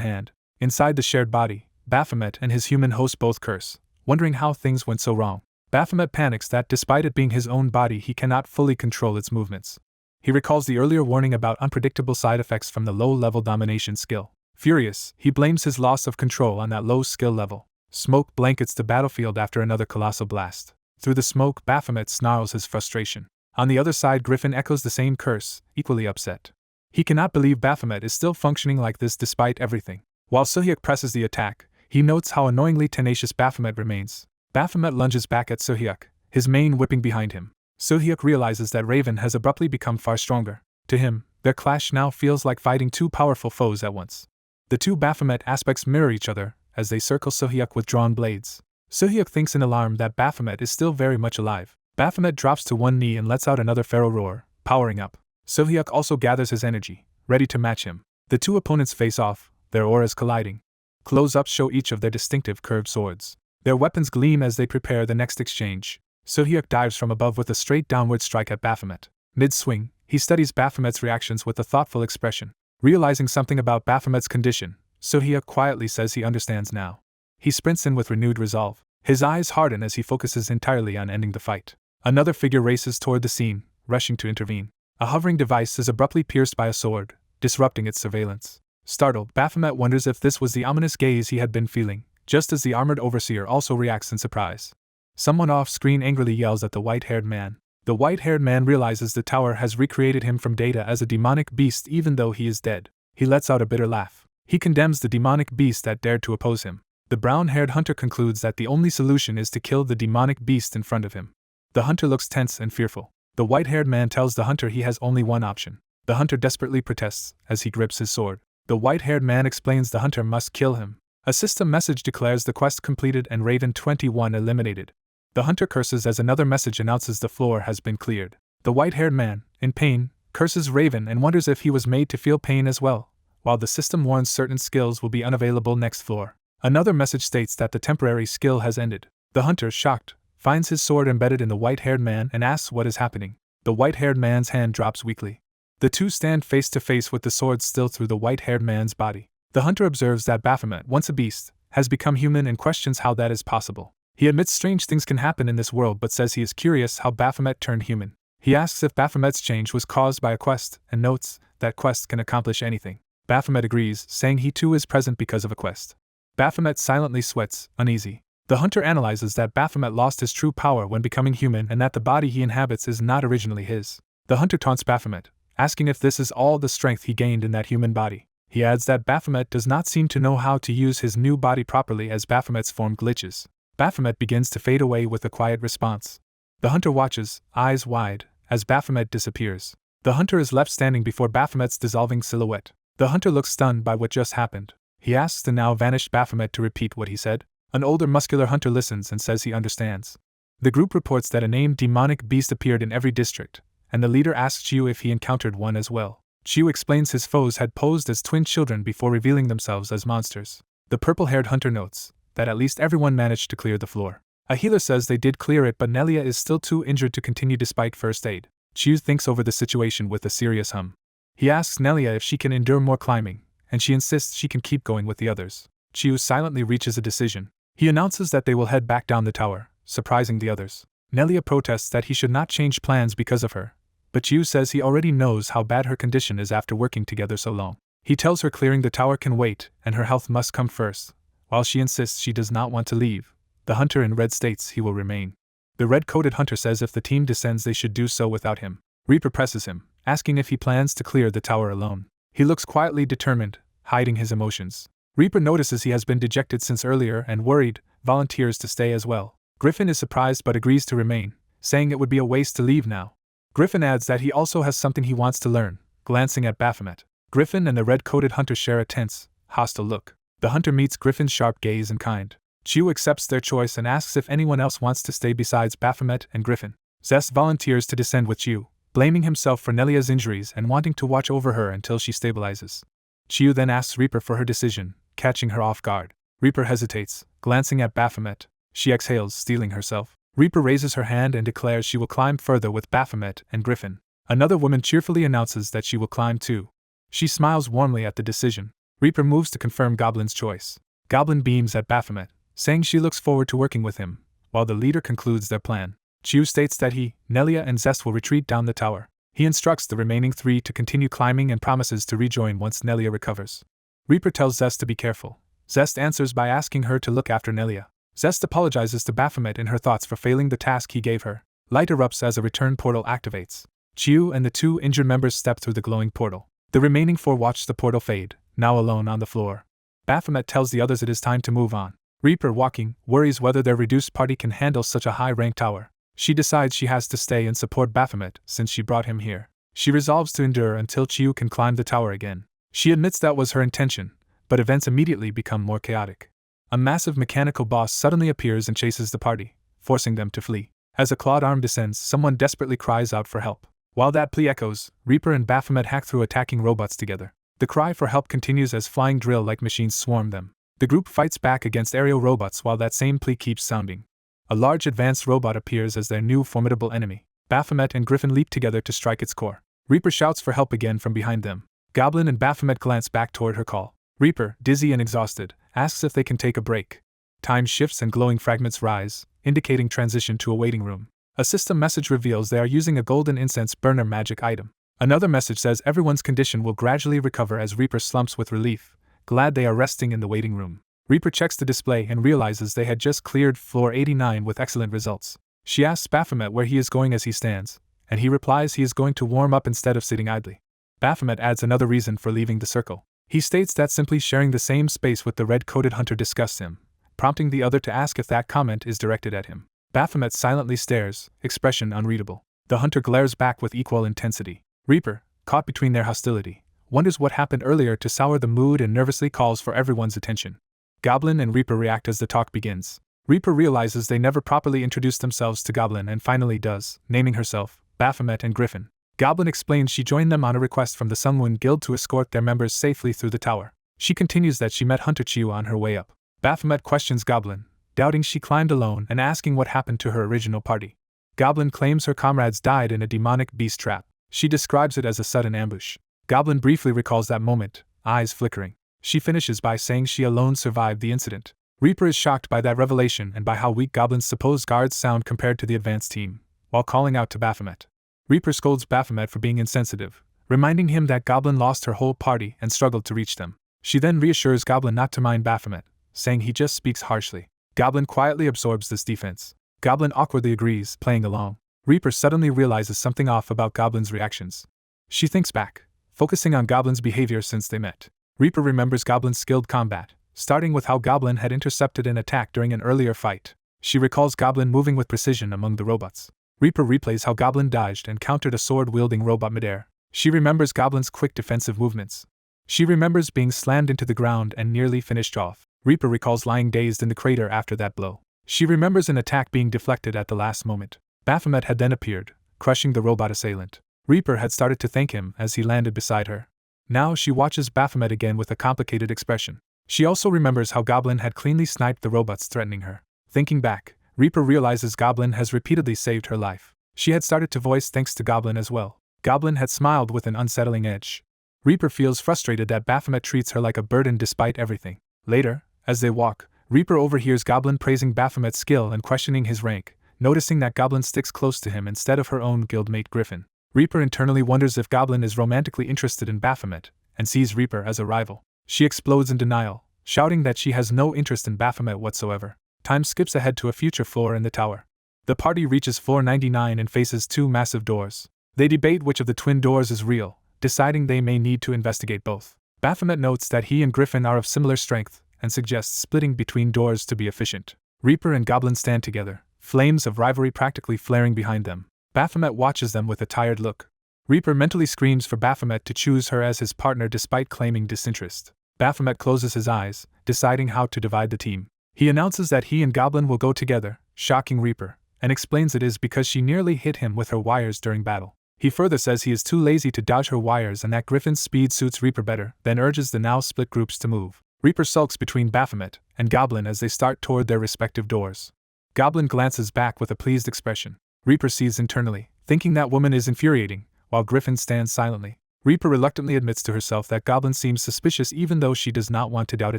hand. Inside the shared body, Baphomet and his human host both curse, wondering how things went so wrong. Baphomet panics that despite it being his own body, he cannot fully control its movements. He recalls the earlier warning about unpredictable side effects from the low-level domination skill. Furious, he blames his loss of control on that low skill level. Smoke blankets the battlefield after another colossal blast. Through the smoke, Baphomet snarls his frustration. On the other side, Griffin echoes the same curse, equally upset. He cannot believe Baphomet is still functioning like this despite everything. While Sohyuk presses the attack, he notes how annoyingly tenacious Baphomet remains. Baphomet lunges back at Sohyuk, his mane whipping behind him. Sohyuk realizes that Raven has abruptly become far stronger. To him, their clash now feels like fighting two powerful foes at once. The two Baphomet aspects mirror each other as they circle Sohyuk with drawn blades. Sohyuk thinks in alarm that Baphomet is still very much alive. Baphomet drops to one knee and lets out another feral roar, powering up. Sohyuk also gathers his energy, ready to match him. The two opponents face off, their auras colliding. Close-ups show each of their distinctive curved swords. Their weapons gleam as they prepare the next exchange. Sohyuk dives from above with a straight downward strike at Baphomet. Mid-swing, he studies Baphomet's reactions with a thoughtful expression. Realizing something about Baphomet's condition, Sohyuk quietly says he understands now. He sprints in with renewed resolve. His eyes harden as he focuses entirely on ending the fight. Another figure races toward the scene, rushing to intervene. A hovering device is abruptly pierced by a sword, disrupting its surveillance. Startled, Baphomet wonders if this was the ominous gaze he had been feeling, just as the armored overseer also reacts in surprise. Someone off-screen angrily yells at the white-haired man. The white-haired man realizes the tower has recreated him from data as a demonic beast even though he is dead. He lets out a bitter laugh. He condemns the demonic beast that dared to oppose him. The brown-haired hunter concludes that the only solution is to kill the demonic beast in front of him. The hunter looks tense and fearful. The white-haired man tells the hunter he has only one option. The hunter desperately protests as he grips his sword. The white-haired man explains the hunter must kill him. A system message declares the quest completed and Raven 21 eliminated. The hunter curses as another message announces the floor has been cleared. The white-haired man, in pain, curses Raven and wonders if he was made to feel pain as well, while the system warns certain skills will be unavailable next floor. Another message states that the temporary skill has ended. The hunter, shocked, finds his sword embedded in the white-haired man and asks what is happening. The white-haired man's hand drops weakly. The two stand face to face with the swords still through the white-haired man's body. The hunter observes that Baphomet, once a beast, has become human and questions how that is possible. He admits strange things can happen in this world but says he is curious how Baphomet turned human. He asks if Baphomet's change was caused by a quest and notes that quest can accomplish anything. Baphomet agrees, saying he too is present because of a quest. Baphomet silently sweats, uneasy. The hunter analyzes that Baphomet lost his true power when becoming human and that the body he inhabits is not originally his. The hunter taunts Baphomet, asking if this is all the strength he gained in that human body. He adds that Baphomet does not seem to know how to use his new body properly as Baphomet's form glitches. Baphomet begins to fade away with a quiet response. The hunter watches, eyes wide, as Baphomet disappears. The hunter is left standing before Baphomet's dissolving silhouette. The hunter looks stunned by what just happened. He asks the now vanished Baphomet to repeat what he said. An older muscular hunter listens and says he understands. The group reports that a named demonic beast appeared in every district, and the leader asks Jeju if he encountered one as well. Jeju explains his foes had posed as twin children before revealing themselves as monsters. The purple-haired hunter notes that at least everyone managed to clear the floor. A healer says they did clear it but Nelia is still too injured to continue despite first aid. Jeju thinks over the situation with a serious hum. He asks Nelia if she can endure more climbing, and she insists she can keep going with the others. Jeju silently reaches a decision. He announces that they will head back down the tower, surprising the others. Nelia protests that he should not change plans because of her, but Jeju says he already knows how bad her condition is after working together so long. He tells her clearing the tower can wait and her health must come first, while she insists she does not want to leave. The hunter in red states he will remain. The red-coated hunter says if the team descends they should do so without him. Reaper presses him, asking if he plans to clear the tower alone. He looks quietly determined, hiding his emotions. Reaper notices he has been dejected since earlier and worried, volunteers to stay as well. Griffin is surprised but agrees to remain, saying it would be a waste to leave now. Griffin adds that he also has something he wants to learn, glancing at Baphomet. Griffin and the red-coated hunter share a tense, hostile look. The hunter meets Griffin's sharp gaze and kind. Jeju accepts their choice and asks if anyone else wants to stay besides Baphomet and Griffin. Zest volunteers to descend with Jeju, blaming himself for Nelia's injuries and wanting to watch over her until she stabilizes. Jeju then asks Reaper for her decision, catching her off guard. Reaper hesitates, glancing at Baphomet. She exhales, steeling herself. Reaper raises her hand and declares she will climb further with Baphomet and Griffin. Another woman cheerfully announces that she will climb too. She smiles warmly at the decision. Reaper moves to confirm Goblin's choice. Goblin beams at Baphomet, saying she looks forward to working with him, while the leader concludes their plan. Jeju states that he, Nelia and Zest will retreat down the tower. He instructs the remaining three to continue climbing and promises to rejoin once Nelia recovers. Reaper tells Zest to be careful. Zest answers by asking her to look after Nelia. Zest apologizes to Baphomet in her thoughts for failing the task he gave her. Light erupts as a return portal activates. Jeju and the two injured members step through the glowing portal. The remaining four watch the portal fade, now alone on the floor. Baphomet tells the others it is time to move on. Reaper, walking, worries whether their reduced party can handle such a high-ranked tower. She decides she has to stay and support Baphomet since she brought him here. She resolves to endure until Jeju can climb the tower again. She admits that was her intention, but events immediately become more chaotic. A massive mechanical boss suddenly appears and chases the party, forcing them to flee. As a clawed arm descends, someone desperately cries out for help. While that plea echoes, Reaper and Baphomet hack through attacking robots together. The cry for help continues as flying drill-like machines swarm them. The group fights back against aerial robots while that same plea keeps sounding. A large advanced robot appears as their new formidable enemy. Baphomet and Griffin leap together to strike its core. Reaper shouts for help again from behind them. Goblin and Baphomet glance back toward her call. Reaper, dizzy and exhausted, asks if they can take a break. Time shifts and glowing fragments rise, indicating transition to a waiting room. A system message reveals they are using a golden incense burner magic item. Another message says everyone's condition will gradually recover as Reaper slumps with relief, glad they are resting in the waiting room. Reaper checks the display and realizes they had just cleared floor 89 with excellent results. She asks Baphomet where he is going as he stands, and he replies he is going to warm up instead of sitting idly. Baphomet adds another reason for leaving the circle. He states that simply sharing the same space with the red-coated hunter disgusts him, prompting the other to ask if that comment is directed at him. Baphomet silently stares, expression unreadable. The hunter glares back with equal intensity. Reaper, caught between their hostility, wonders what happened earlier to sour the mood and nervously calls for everyone's attention. Goblin and Reaper react as the talk begins. Reaper realizes they never properly introduced themselves to Goblin and finally does, naming herself, Baphomet and Griffin. Goblin explains she joined them on a request from the Sunwind Guild to escort their members safely through the tower. She continues that she met Hunter Jeju on her way up. Baphomet questions Goblin, doubting she climbed alone and asking what happened to her original party. Goblin claims her comrades died in a demonic beast trap. She describes it as a sudden ambush. Goblin briefly recalls that moment, eyes flickering. She finishes by saying she alone survived the incident. Reaper is shocked by that revelation and by how weak Goblin's supposed guards sound compared to the advanced team, while calling out to Baphomet. Reaper scolds Baphomet for being insensitive, reminding him that Goblin lost her whole party and struggled to reach them. She then reassures Goblin not to mind Baphomet, saying he just speaks harshly. Goblin quietly absorbs this defense. Goblin awkwardly agrees, playing along. Reaper suddenly realizes something off about Goblin's reactions. She thinks back, focusing on Goblin's behavior since they met. Reaper remembers Goblin's skilled combat, starting with how Goblin had intercepted an attack during an earlier fight. She recalls Goblin moving with precision among the robots. Reaper replays how Goblin dodged and countered a sword-wielding robot midair. She remembers Goblin's quick defensive movements. She remembers being slammed into the ground and nearly finished off. Reaper recalls lying dazed in the crater after that blow. She remembers an attack being deflected at the last moment. Baphomet had then appeared, crushing the robot assailant. Reaper had started to thank him as he landed beside her. Now she watches Baphomet again with a complicated expression. She also remembers how Goblin had cleanly sniped the robots threatening her. Thinking back, Reaper realizes Goblin has repeatedly saved her life. She had started to voice thanks to Goblin as well. Goblin had smiled with an unsettling edge. Reaper feels frustrated that Baphomet treats her like a burden despite everything. Later, as they walk, Reaper overhears Goblin praising Baphomet's skill and questioning his rank, noticing that Goblin sticks close to him instead of her own guildmate Griffin. Reaper internally wonders if Goblin is romantically interested in Baphomet, and sees Reaper as a rival. She explodes in denial, shouting that she has no interest in Baphomet whatsoever. Time skips ahead to a future floor in the tower. The party reaches floor 99 and faces two massive doors. They debate which of the twin doors is real, deciding they may need to investigate both. Baphomet notes that he and Griffin are of similar strength, and suggests splitting between doors to be efficient. Reaper and Goblin stand together, flames of rivalry practically flaring behind them. Baphomet watches them with a tired look. Reaper mentally screams for Baphomet to choose her as his partner despite claiming disinterest. Baphomet closes his eyes, deciding how to divide the team. He announces that he and Goblin will go together, shocking Reaper, and explains it is because she nearly hit him with her wires during battle. He further says he is too lazy to dodge her wires and that Griffin's speed suits Reaper better, then urges the now split groups to move. Reaper sulks between Baphomet and Goblin as they start toward their respective doors. Goblin glances back with a pleased expression. Reaper seethes internally, thinking that woman is infuriating, while Griffin stands silently. Reaper reluctantly admits to herself that Goblin seems suspicious even though she does not want to doubt a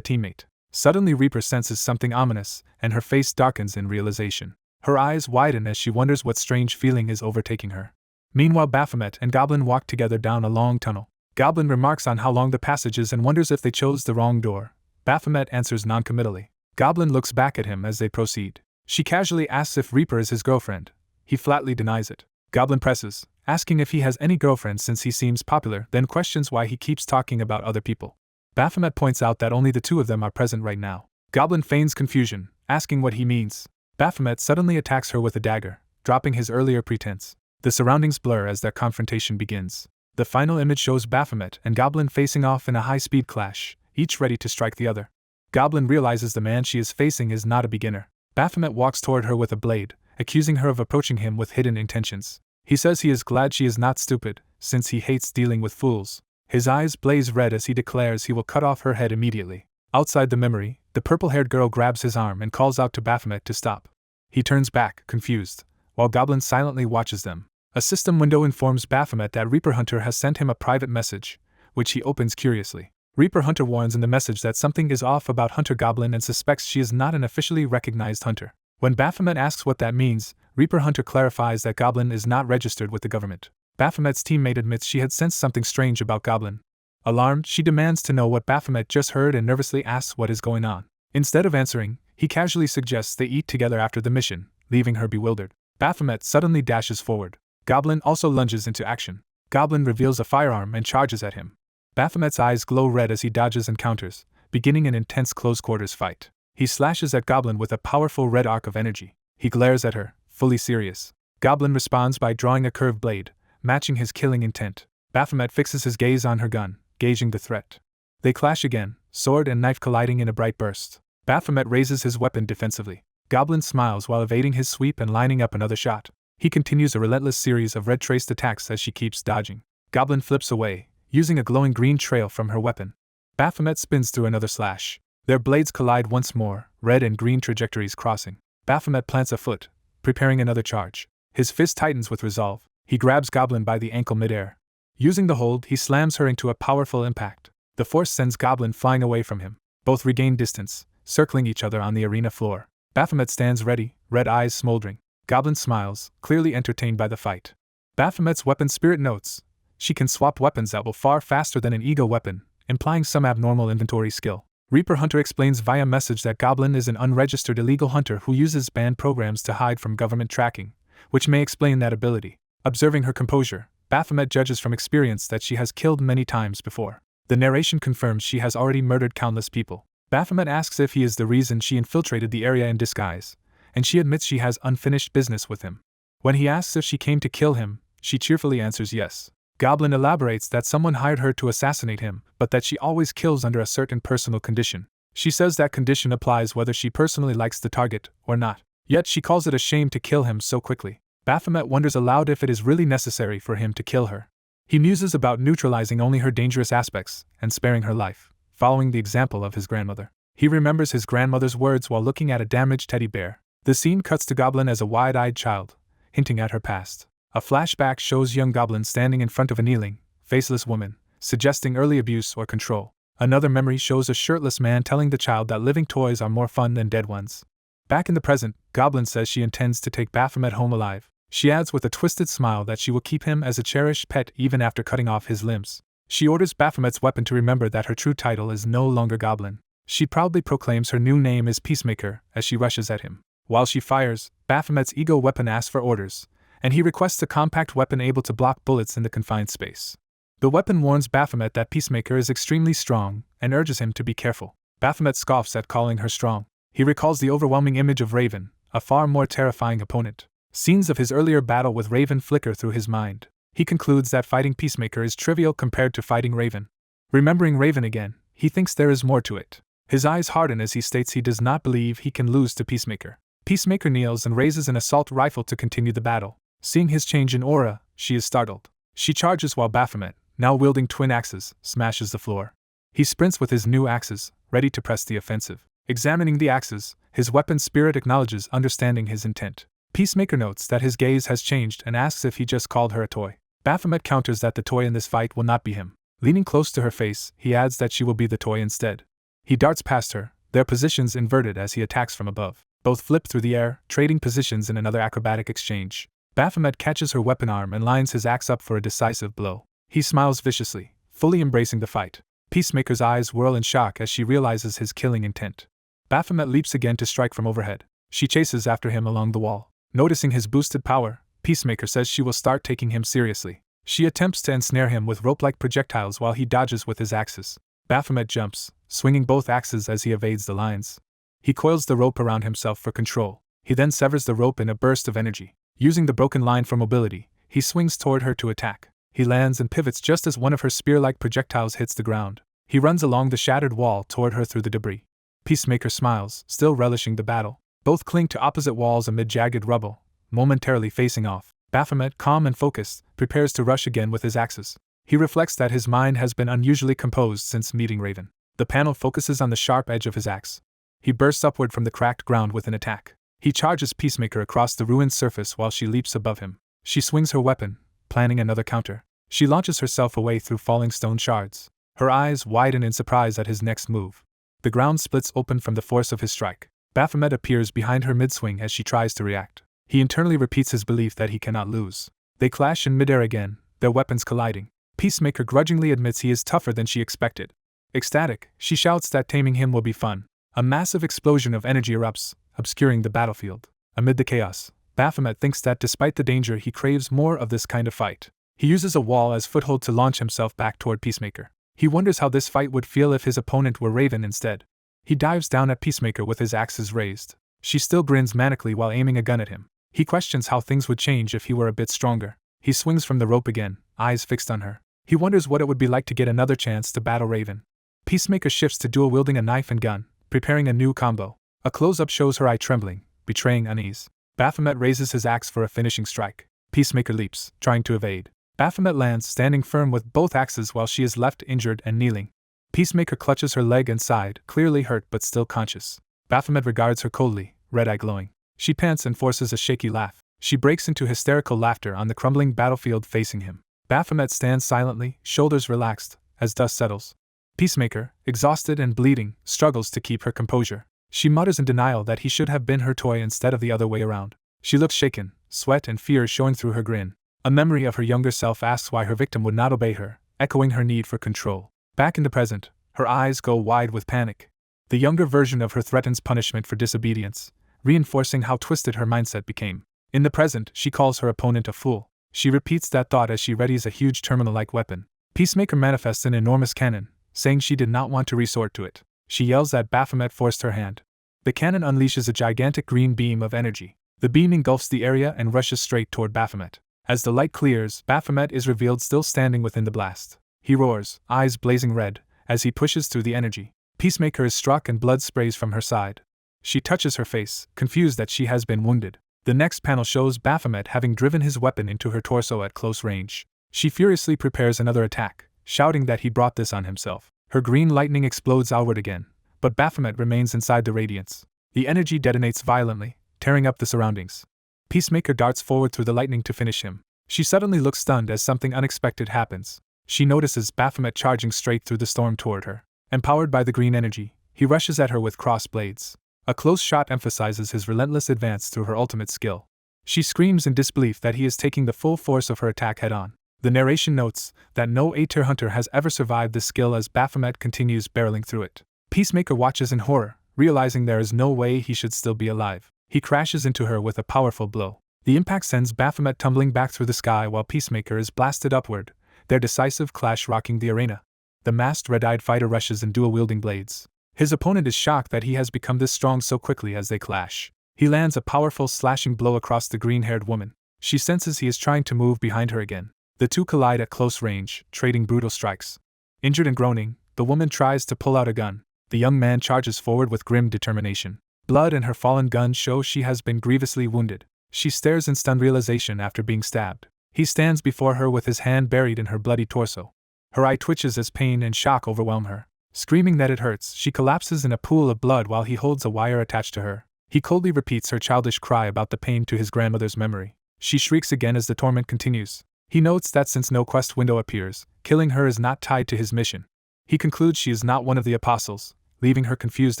teammate. Suddenly Reaper senses something ominous, and her face darkens in realization. Her eyes widen as she wonders what strange feeling is overtaking her. Meanwhile, Baphomet and Goblin walk together down a long tunnel. Goblin remarks on how long the passage is and wonders if they chose the wrong door. Baphomet answers noncommittally. Goblin looks back at him as they proceed. She casually asks if Reaper is his girlfriend. He flatly denies it. Goblin presses, asking if he has any girlfriend since he seems popular, then questions why he keeps talking about other people. Baphomet points out that only the two of them are present right now. Goblin feigns confusion, asking what he means. Baphomet suddenly attacks her with a dagger, dropping his earlier pretense. The surroundings blur as their confrontation begins. The final image shows Baphomet and Goblin facing off in a high-speed clash, each ready to strike the other. Goblin realizes the man she is facing is not a beginner. Baphomet walks toward her with a blade, accusing her of approaching him with hidden intentions. He says he is glad she is not stupid, since he hates dealing with fools. His eyes blaze red as he declares he will cut off her head immediately. Outside the memory, the purple-haired girl grabs his arm and calls out to Baphomet to stop. He turns back, confused, while Goblin silently watches them. A system window informs Baphomet that Reaper Hunter has sent him a private message, which he opens curiously. Reaper Hunter warns in the message that something is off about Hunter Goblin and suspects she is not an officially recognized hunter. When Baphomet asks what that means, Reaper Hunter clarifies that Goblin is not registered with the government. Baphomet's teammate admits she had sensed something strange about Goblin. Alarmed, she demands to know what Baphomet just heard and nervously asks what is going on. Instead of answering, he casually suggests they eat together after the mission, leaving her bewildered. Baphomet suddenly dashes forward. Goblin also lunges into action. Goblin reveals a firearm and charges at him. Baphomet's eyes glow red as he dodges and counters, beginning an intense close-quarters fight. He slashes at Goblin with a powerful red arc of energy. He glares at her, fully serious. Goblin responds by drawing a curved blade, matching his killing intent. Baphomet fixes his gaze on her gun, gauging the threat. They clash again, sword and knife colliding in a bright burst. Baphomet raises his weapon defensively. Goblin smiles while evading his sweep and lining up another shot. He continues a relentless series of red-traced attacks as she keeps dodging. Goblin flips away, using a glowing green trail from her weapon. Baphomet spins through another slash. Their blades collide once more, red and green trajectories crossing. Baphomet plants a foot, preparing another charge. His fist tightens with resolve. He grabs Goblin by the ankle midair. Using the hold, he slams her into a powerful impact. The force sends Goblin flying away from him. Both regain distance, circling each other on the arena floor. Baphomet stands ready, red eyes smoldering. Goblin smiles, clearly entertained by the fight. Baphomet's weapon spirit notes. She can swap weapons that will far faster than an ego weapon, implying some abnormal inventory skill. Reaper Hunter explains via message that Goblin is an unregistered illegal hunter who uses banned programs to hide from government tracking, which may explain that ability. Observing her composure, Baphomet judges from experience that she has killed many times before. The narration confirms she has already murdered countless people. Baphomet asks if he is the reason she infiltrated the area in disguise, and she admits she has unfinished business with him. When he asks if she came to kill him, she cheerfully answers yes. Goblin elaborates that someone hired her to assassinate him, but that she always kills under a certain personal condition. She says that condition applies whether she personally likes the target or not. Yet she calls it a shame to kill him so quickly. Baphomet wonders aloud if it is really necessary for him to kill her. He muses about neutralizing only her dangerous aspects and sparing her life, following the example of his grandmother. He remembers his grandmother's words while looking at a damaged teddy bear. The scene cuts to Goblin as a wide-eyed child, hinting at her past. A flashback shows young Goblin standing in front of a kneeling, faceless woman, suggesting early abuse or control. Another memory shows a shirtless man telling the child that living toys are more fun than dead ones. Back in the present, Goblin says she intends to take Baphomet home alive. She adds with a twisted smile that she will keep him as a cherished pet even after cutting off his limbs. She orders Baphomet's weapon to remember that her true title is no longer Goblin. She proudly proclaims her new name is Peacemaker as she rushes at him. While she fires, Baphomet's ego weapon asks for orders, and he requests a compact weapon able to block bullets in the confined space. The weapon warns Baphomet that Peacemaker is extremely strong and urges him to be careful. Baphomet scoffs at calling her strong. He recalls the overwhelming image of Raven, a far more terrifying opponent. Scenes of his earlier battle with Raven flicker through his mind. He concludes that fighting Peacemaker is trivial compared to fighting Raven. Remembering Raven again, he thinks there is more to it. His eyes harden as he states he does not believe he can lose to Peacemaker. Peacemaker kneels and raises an assault rifle to continue the battle. Seeing his change in aura, she is startled. She charges while Baphomet, now wielding twin axes, smashes the floor. He sprints with his new axes, ready to press the offensive. Examining the axes, his weapon spirit acknowledges understanding his intent. Peacemaker notes that his gaze has changed and asks if he just called her a toy. Baphomet counters that the toy in this fight will not be him. Leaning close to her face, he adds that she will be the toy instead. He darts past her, their positions inverted as he attacks from above. Both flip through the air, trading positions in another acrobatic exchange. Baphomet catches her weapon arm and lines his axe up for a decisive blow. He smiles viciously, fully embracing the fight. Peacemaker's eyes whirl in shock as she realizes his killing intent. Baphomet leaps again to strike from overhead. She chases after him along the wall. Noticing his boosted power, Peacemaker says she will start taking him seriously. She attempts to ensnare him with rope-like projectiles while he dodges with his axes. Baphomet jumps, swinging both axes as he evades the lines. He coils the rope around himself for control. He then severs the rope in a burst of energy. Using the broken line for mobility, he swings toward her to attack. He lands and pivots just as one of her spear-like projectiles hits the ground. He runs along the shattered wall toward her through the debris. Peacemaker smiles, still relishing the battle. Both cling to opposite walls amid jagged rubble, momentarily facing off. Baphomet, calm and focused, prepares to rush again with his axes. He reflects that his mind has been unusually composed since meeting Raven. The panel focuses on the sharp edge of his axe. He bursts upward from the cracked ground with an attack. He charges Peacemaker across the ruined surface while she leaps above him. She swings her weapon, planning another counter. She launches herself away through falling stone shards. Her eyes widen in surprise at his next move. The ground splits open from the force of his strike. Baphomet appears behind her mid-swing as she tries to react. He internally repeats his belief that he cannot lose. They clash in midair again, their weapons colliding. Peacemaker grudgingly admits he is tougher than she expected. Ecstatic, she shouts that taming him will be fun. A massive explosion of energy erupts, obscuring the battlefield. Amid the chaos, Baphomet thinks that despite the danger he craves more of this kind of fight. He uses a wall as foothold to launch himself back toward Peacemaker. He wonders how this fight would feel if his opponent were Raven instead. He dives down at Peacemaker with his axes raised. She still grins manically while aiming a gun at him. He questions how things would change if he were a bit stronger. He swings from the rope again, eyes fixed on her. He wonders what it would be like to get another chance to battle Raven. Peacemaker shifts to dual wielding a knife and gun, preparing a new combo. A close-up shows her eye trembling, betraying unease. Baphomet raises his axe for a finishing strike. Peacemaker leaps, trying to evade. Baphomet lands, standing firm with both axes while she is left injured and kneeling. Peacemaker clutches her leg and side, clearly hurt but still conscious. Baphomet regards her coldly, red eye glowing. She pants and forces a shaky laugh. She breaks into hysterical laughter on the crumbling battlefield facing him. Baphomet stands silently, shoulders relaxed, as dust settles. Peacemaker, exhausted and bleeding, struggles to keep her composure. She mutters in denial that he should have been her toy instead of the other way around. She looks shaken, sweat and fear showing through her grin. A memory of her younger self asks why her victim would not obey her, echoing her need for control. Back in the present, her eyes go wide with panic. The younger version of her threatens punishment for disobedience, reinforcing how twisted her mindset became. In the present, she calls her opponent a fool. She repeats that thought as she readies a huge terminal-like weapon. Peacemaker manifests an enormous cannon, saying she did not want to resort to it. She yells that Baphomet forced her hand. The cannon unleashes a gigantic green beam of energy. The beam engulfs the area and rushes straight toward Baphomet. As the light clears, Baphomet is revealed still standing within the blast. He roars, eyes blazing red, as he pushes through the energy. Peacemaker is struck and blood sprays from her side. She touches her face, confused that she has been wounded. The next panel shows Baphomet having driven his weapon into her torso at close range. She furiously prepares another attack, shouting that he brought this on himself. Her green lightning explodes outward again, but Baphomet remains inside the radiance. The energy detonates violently, tearing up the surroundings. Peacemaker darts forward through the lightning to finish him. She suddenly looks stunned as something unexpected happens. She notices Baphomet charging straight through the storm toward her. Empowered by the green energy, he rushes at her with crossed blades. A close shot emphasizes his relentless advance through her ultimate skill. She screams in disbelief that he is taking the full force of her attack head-on. The narration notes that no A-tier hunter has ever survived this skill as Baphomet continues barreling through it. Peacemaker watches in horror, realizing there is no way he should still be alive. He crashes into her with a powerful blow. The impact sends Baphomet tumbling back through the sky while Peacemaker is blasted upward, their decisive clash rocking the arena. The masked red-eyed fighter rushes in dual-wielding blades. His opponent is shocked that he has become this strong so quickly as they clash. He lands a powerful slashing blow across the green-haired woman. She senses he is trying to move behind her again. The two collide at close range, trading brutal strikes. Injured and groaning, the woman tries to pull out a gun. The young man charges forward with grim determination. Blood and her fallen gun show she has been grievously wounded. She stares in stunned realization after being stabbed. He stands before her with his hand buried in her bloody torso. Her eye twitches as pain and shock overwhelm her. Screaming that it hurts, she collapses in a pool of blood while he holds a wire attached to her. He coldly repeats her childish cry about the pain to his grandmother's memory. She shrieks again as the torment continues. He notes that since no quest window appears, killing her is not tied to his mission. He concludes she is not one of the apostles, leaving her confused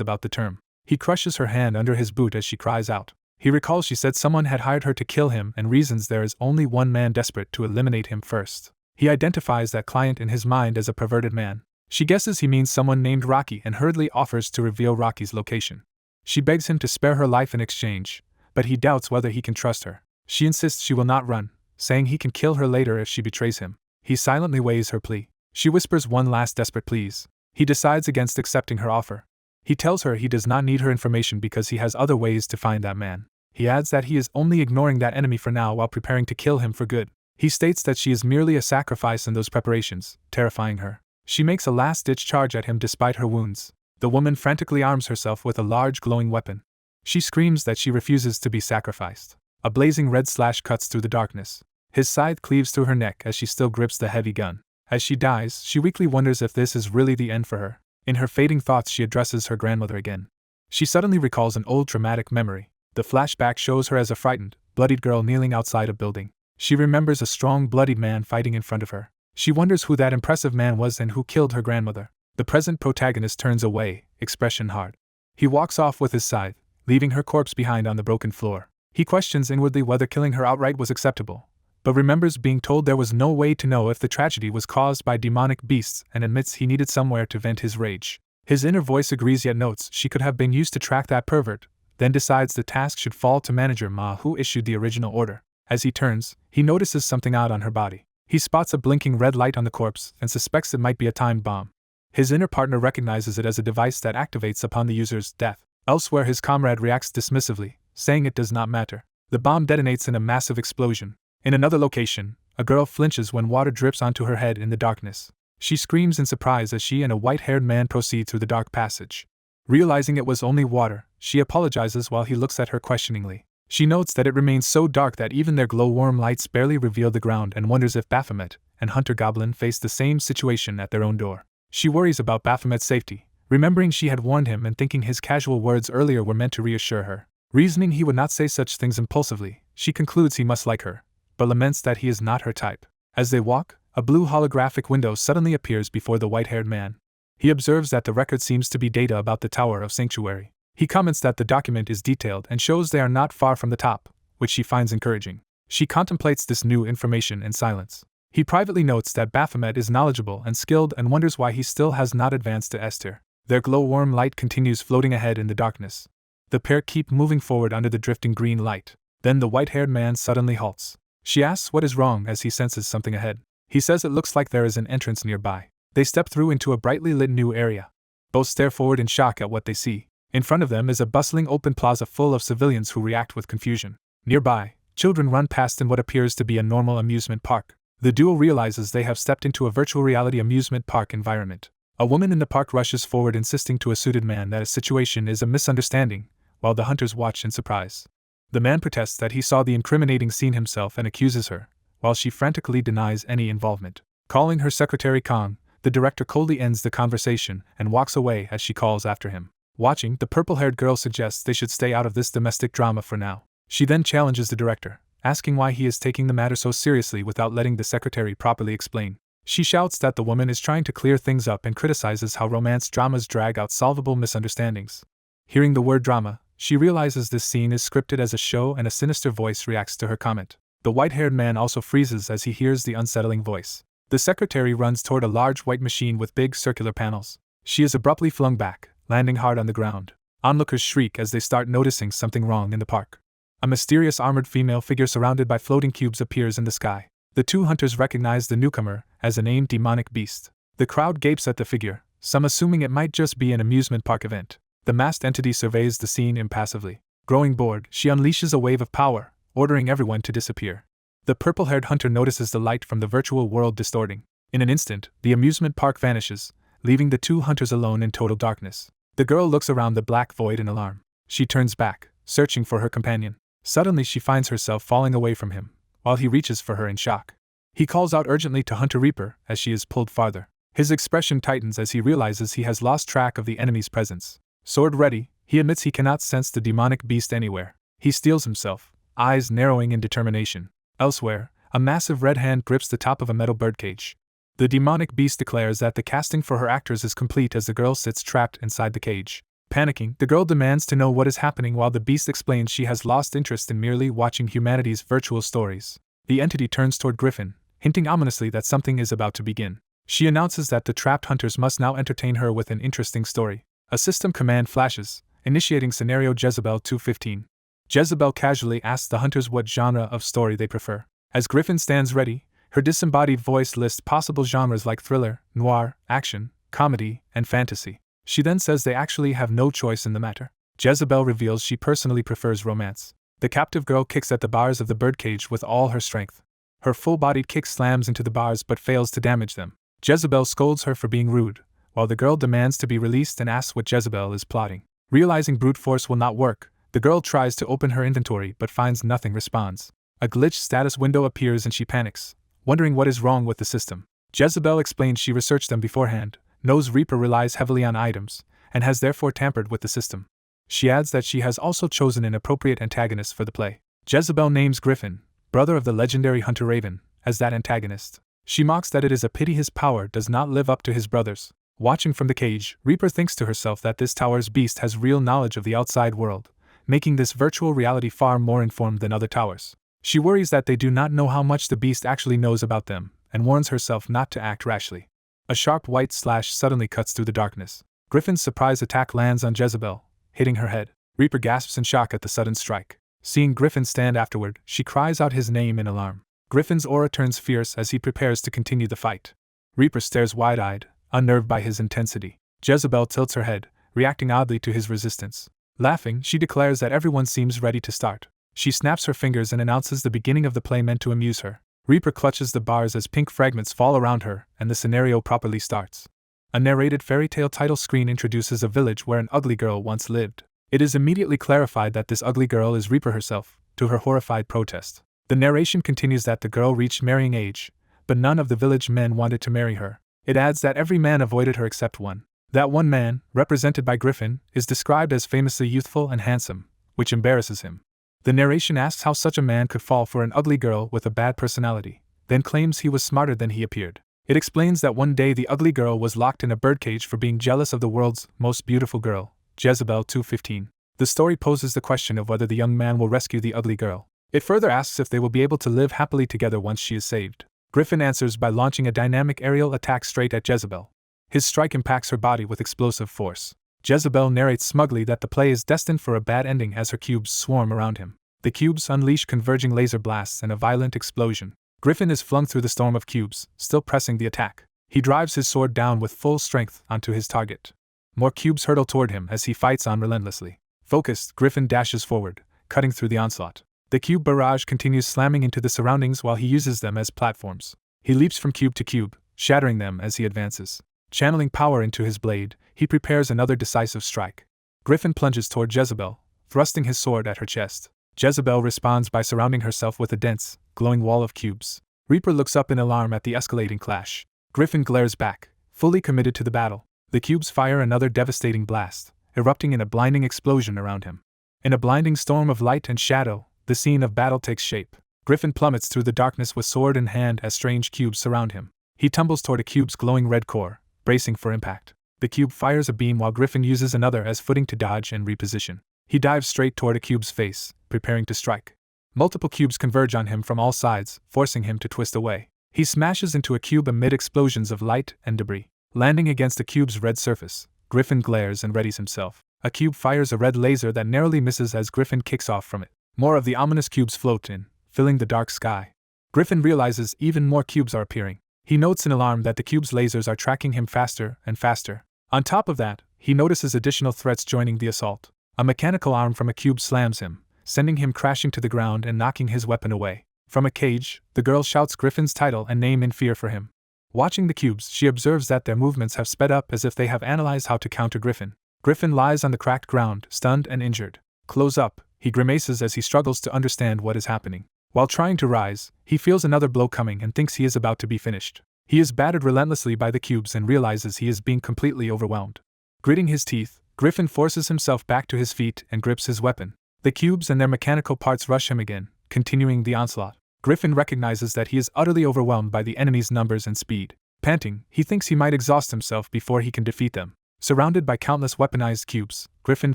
about the term. He crushes her hand under his boot as she cries out. He recalls she said someone had hired her to kill him and reasons there is only one man desperate to eliminate him first. He identifies that client in his mind as a perverted man. She guesses he means someone named Rocky and hurriedly offers to reveal Rocky's location. She begs him to spare her life in exchange, but he doubts whether he can trust her. She insists she will not run, saying he can kill her later if she betrays him. He silently weighs her plea. She whispers one last desperate pleas. He decides against accepting her offer. He tells her he does not need her information because he has other ways to find that man. He adds that he is only ignoring that enemy for now while preparing to kill him for good. He states that she is merely a sacrifice in those preparations, terrifying her. She makes a last-ditch charge at him despite her wounds. The woman frantically arms herself with a large glowing weapon. She screams that she refuses to be sacrificed. A blazing red slash cuts through the darkness. His scythe cleaves through her neck as she still grips the heavy gun. As she dies, she weakly wonders if this is really the end for her. In her fading thoughts she addresses her grandmother again. She suddenly recalls an old traumatic memory. The flashback shows her as a frightened, bloodied girl kneeling outside a building. She remembers a strong, bloodied man fighting in front of her. She wonders who that impressive man was and who killed her grandmother. The present protagonist turns away, expression hard. He walks off with his scythe, leaving her corpse behind on the broken floor. He questions inwardly whether killing her outright was acceptable, but remembers being told there was no way to know if the tragedy was caused by demonic beasts and admits he needed somewhere to vent his rage. His inner voice agrees yet notes she could have been used to track that pervert, then decides the task should fall to Manager Ma who issued the original order. As he turns, he notices something odd on her body. He spots a blinking red light on the corpse and suspects it might be a timed bomb. His inner partner recognizes it as a device that activates upon the user's death. Elsewhere his comrade reacts dismissively, saying it does not matter. The bomb detonates in a massive explosion. In another location, a girl flinches when water drips onto her head in the darkness. She screams in surprise as she and a white-haired man proceed through the dark passage. Realizing it was only water, she apologizes while he looks at her questioningly. She notes that it remains so dark that even their glowworm lights barely reveal the ground and wonders if Baphomet and Hunter Goblin face the same situation at their own door. She worries about Baphomet's safety, remembering she had warned him and thinking his casual words earlier were meant to reassure her. Reasoning he would not say such things impulsively, she concludes he must like her, but laments that he is not her type. As they walk, a blue holographic window suddenly appears before the white-haired man. He observes that the record seems to be data about the Tower of Sanctuary. He comments that the document is detailed and shows they are not far from the top, which she finds encouraging. She contemplates this new information in silence. He privately notes that Baphomet is knowledgeable and skilled and wonders why he still has not advanced to S tier. Their glowworm light continues floating ahead in the darkness. The pair keep moving forward under the drifting green light. Then the white-haired man suddenly halts. She asks what is wrong as he senses something ahead. He says it looks like there is an entrance nearby. They step through into a brightly lit new area. Both stare forward in shock at what they see. In front of them is a bustling open plaza full of civilians who react with confusion. Nearby, children run past in what appears to be a normal amusement park. The duo realizes they have stepped into a virtual reality amusement park environment. A woman in the park rushes forward insisting to a suited man that a situation is a misunderstanding, while the hunters watch in surprise. The man protests that he saw the incriminating scene himself and accuses her, while she frantically denies any involvement. Calling her secretary Kong, the director coldly ends the conversation and walks away as she calls after him. Watching, the purple-haired girl suggests they should stay out of this domestic drama for now. She then challenges the director, asking why he is taking the matter so seriously without letting the secretary properly explain. She shouts that the woman is trying to clear things up and criticizes how romance dramas drag out solvable misunderstandings. Hearing the word drama, she realizes this scene is scripted as a show and a sinister voice reacts to her comment. The white-haired man also freezes as he hears the unsettling voice. The secretary runs toward a large white machine with big circular panels. She is abruptly flung back, landing hard on the ground. Onlookers shriek as they start noticing something wrong in the park. A mysterious armored female figure surrounded by floating cubes appears in the sky. The two hunters recognize the newcomer as a named demonic beast. The crowd gapes at the figure, some assuming it might just be an amusement park event. The masked entity surveys the scene impassively. Growing bored, she unleashes a wave of power, ordering everyone to disappear. The purple-haired hunter notices the light from the virtual world distorting. In an instant, the amusement park vanishes, leaving the two hunters alone in total darkness. The girl looks around the black void in alarm. She turns back, searching for her companion. Suddenly she finds herself falling away from him, while he reaches for her in shock. He calls out urgently to Hunter Reaper as she is pulled farther. His expression tightens as he realizes he has lost track of the enemy's presence. Sword ready, he admits he cannot sense the demonic beast anywhere. He steels himself, eyes narrowing in determination. Elsewhere, a massive red hand grips the top of a metal birdcage. The demonic beast declares that the casting for her actors is complete as the girl sits trapped inside the cage. Panicking, the girl demands to know what is happening while the beast explains she has lost interest in merely watching humanity's virtual stories. The entity turns toward Griffin, hinting ominously that something is about to begin. She announces that the trapped hunters must now entertain her with an interesting story. A system command flashes, initiating scenario Jezebel 215. Jezebel casually asks the hunters what genre of story they prefer. As Griffin stands ready, her disembodied voice lists possible genres like thriller, noir, action, comedy, and fantasy. She then says they actually have no choice in the matter. Jezebel reveals she personally prefers romance. The captive girl kicks at the bars of the birdcage with all her strength. Her full-bodied kick slams into the bars but fails to damage them. Jezebel scolds her for being rude, while the girl demands to be released and asks what Jezebel is plotting. Realizing brute force will not work, the girl tries to open her inventory but finds nothing responds. A glitched status window appears and she panics, wondering what is wrong with the system. Jezebel explains she researched them beforehand, knows Reaper relies heavily on items, and has therefore tampered with the system. She adds that she has also chosen an appropriate antagonist for the play. Jezebel names Griffin, brother of the legendary hunter Raven, as that antagonist. She mocks that it is a pity his power does not live up to his brother's. Watching from the cage, Reaper thinks to herself that this tower's beast has real knowledge of the outside world, making this virtual reality far more informed than other towers. She worries that they do not know how much the beast actually knows about them, and warns herself not to act rashly. A sharp white slash suddenly cuts through the darkness. Griffin's surprise attack lands on Jezebel, hitting her head. Reaper gasps in shock at the sudden strike. Seeing Griffin stand afterward, she cries out his name in alarm. Griffin's aura turns fierce as he prepares to continue the fight. Reaper stares wide-eyed, unnerved by his intensity. Jezebel tilts her head, reacting oddly to his resistance. Laughing, she declares that everyone seems ready to start. She snaps her fingers and announces the beginning of the play meant to amuse her. Reaper clutches the bars as pink fragments fall around her, and the scenario properly starts. A narrated fairy tale title screen introduces a village where an ugly girl once lived. It is immediately clarified that this ugly girl is Reaper herself, to her horrified protest. The narration continues that the girl reached marrying age, but none of the village men wanted to marry her. It adds that every man avoided her except one. That one man, represented by Griffin, is described as famously youthful and handsome, which embarrasses him. The narration asks how such a man could fall for an ugly girl with a bad personality, then claims he was smarter than he appeared. It explains that one day the ugly girl was locked in a birdcage for being jealous of the world's most beautiful girl, Jezebel 215. The story poses the question of whether the young man will rescue the ugly girl. It further asks if they will be able to live happily together once she is saved. Griffin answers by launching a dynamic aerial attack straight at Jezebel. His strike impacts her body with explosive force. Jezebel narrates smugly that the play is destined for a bad ending as her cubes swarm around him. The cubes unleash converging laser blasts and a violent explosion. Griffin is flung through the storm of cubes, still pressing the attack. He drives his sword down with full strength onto his target. More cubes hurtle toward him as he fights on relentlessly. Focused, Griffin dashes forward, cutting through the onslaught. The cube barrage continues slamming into the surroundings while he uses them as platforms. He leaps from cube to cube, shattering them as he advances. Channeling power into his blade, he prepares another decisive strike. Griffin plunges toward Jezebel, thrusting his sword at her chest. Jezebel responds by surrounding herself with a dense, glowing wall of cubes. Reaper looks up in alarm at the escalating clash. Griffin glares back, fully committed to the battle. The cubes fire another devastating blast, erupting in a blinding explosion around him. In a blinding storm of light and shadow, the scene of battle takes shape. Griffin plummets through the darkness with sword in hand as strange cubes surround him. He tumbles toward a cube's glowing red core, bracing for impact. The cube fires a beam while Griffin uses another as footing to dodge and reposition. He dives straight toward a cube's face, preparing to strike. Multiple cubes converge on him from all sides, forcing him to twist away. He smashes into a cube amid explosions of light and debris. Landing against the cube's red surface, Griffin glares and readies himself. A cube fires a red laser that narrowly misses as Griffin kicks off from it. More of the ominous cubes float in, filling the dark sky. Griffin realizes even more cubes are appearing. He notes in alarm that the cube's lasers are tracking him faster and faster. On top of that, he notices additional threats joining the assault. A mechanical arm from a cube slams him, sending him crashing to the ground and knocking his weapon away. From a cage, the girl shouts Griffin's title and name in fear for him. Watching the cubes, she observes that their movements have sped up as if they have analyzed how to counter Griffin. Griffin lies on the cracked ground, stunned and injured. Close up, he grimaces as he struggles to understand what is happening. While trying to rise, he feels another blow coming and thinks he is about to be finished. He is battered relentlessly by the cubes and realizes he is being completely overwhelmed. Gritting his teeth, Griffin forces himself back to his feet and grips his weapon. The cubes and their mechanical parts rush him again, continuing the onslaught. Griffin recognizes that he is utterly overwhelmed by the enemy's numbers and speed. Panting, he thinks he might exhaust himself before he can defeat them. Surrounded by countless weaponized cubes, Griffin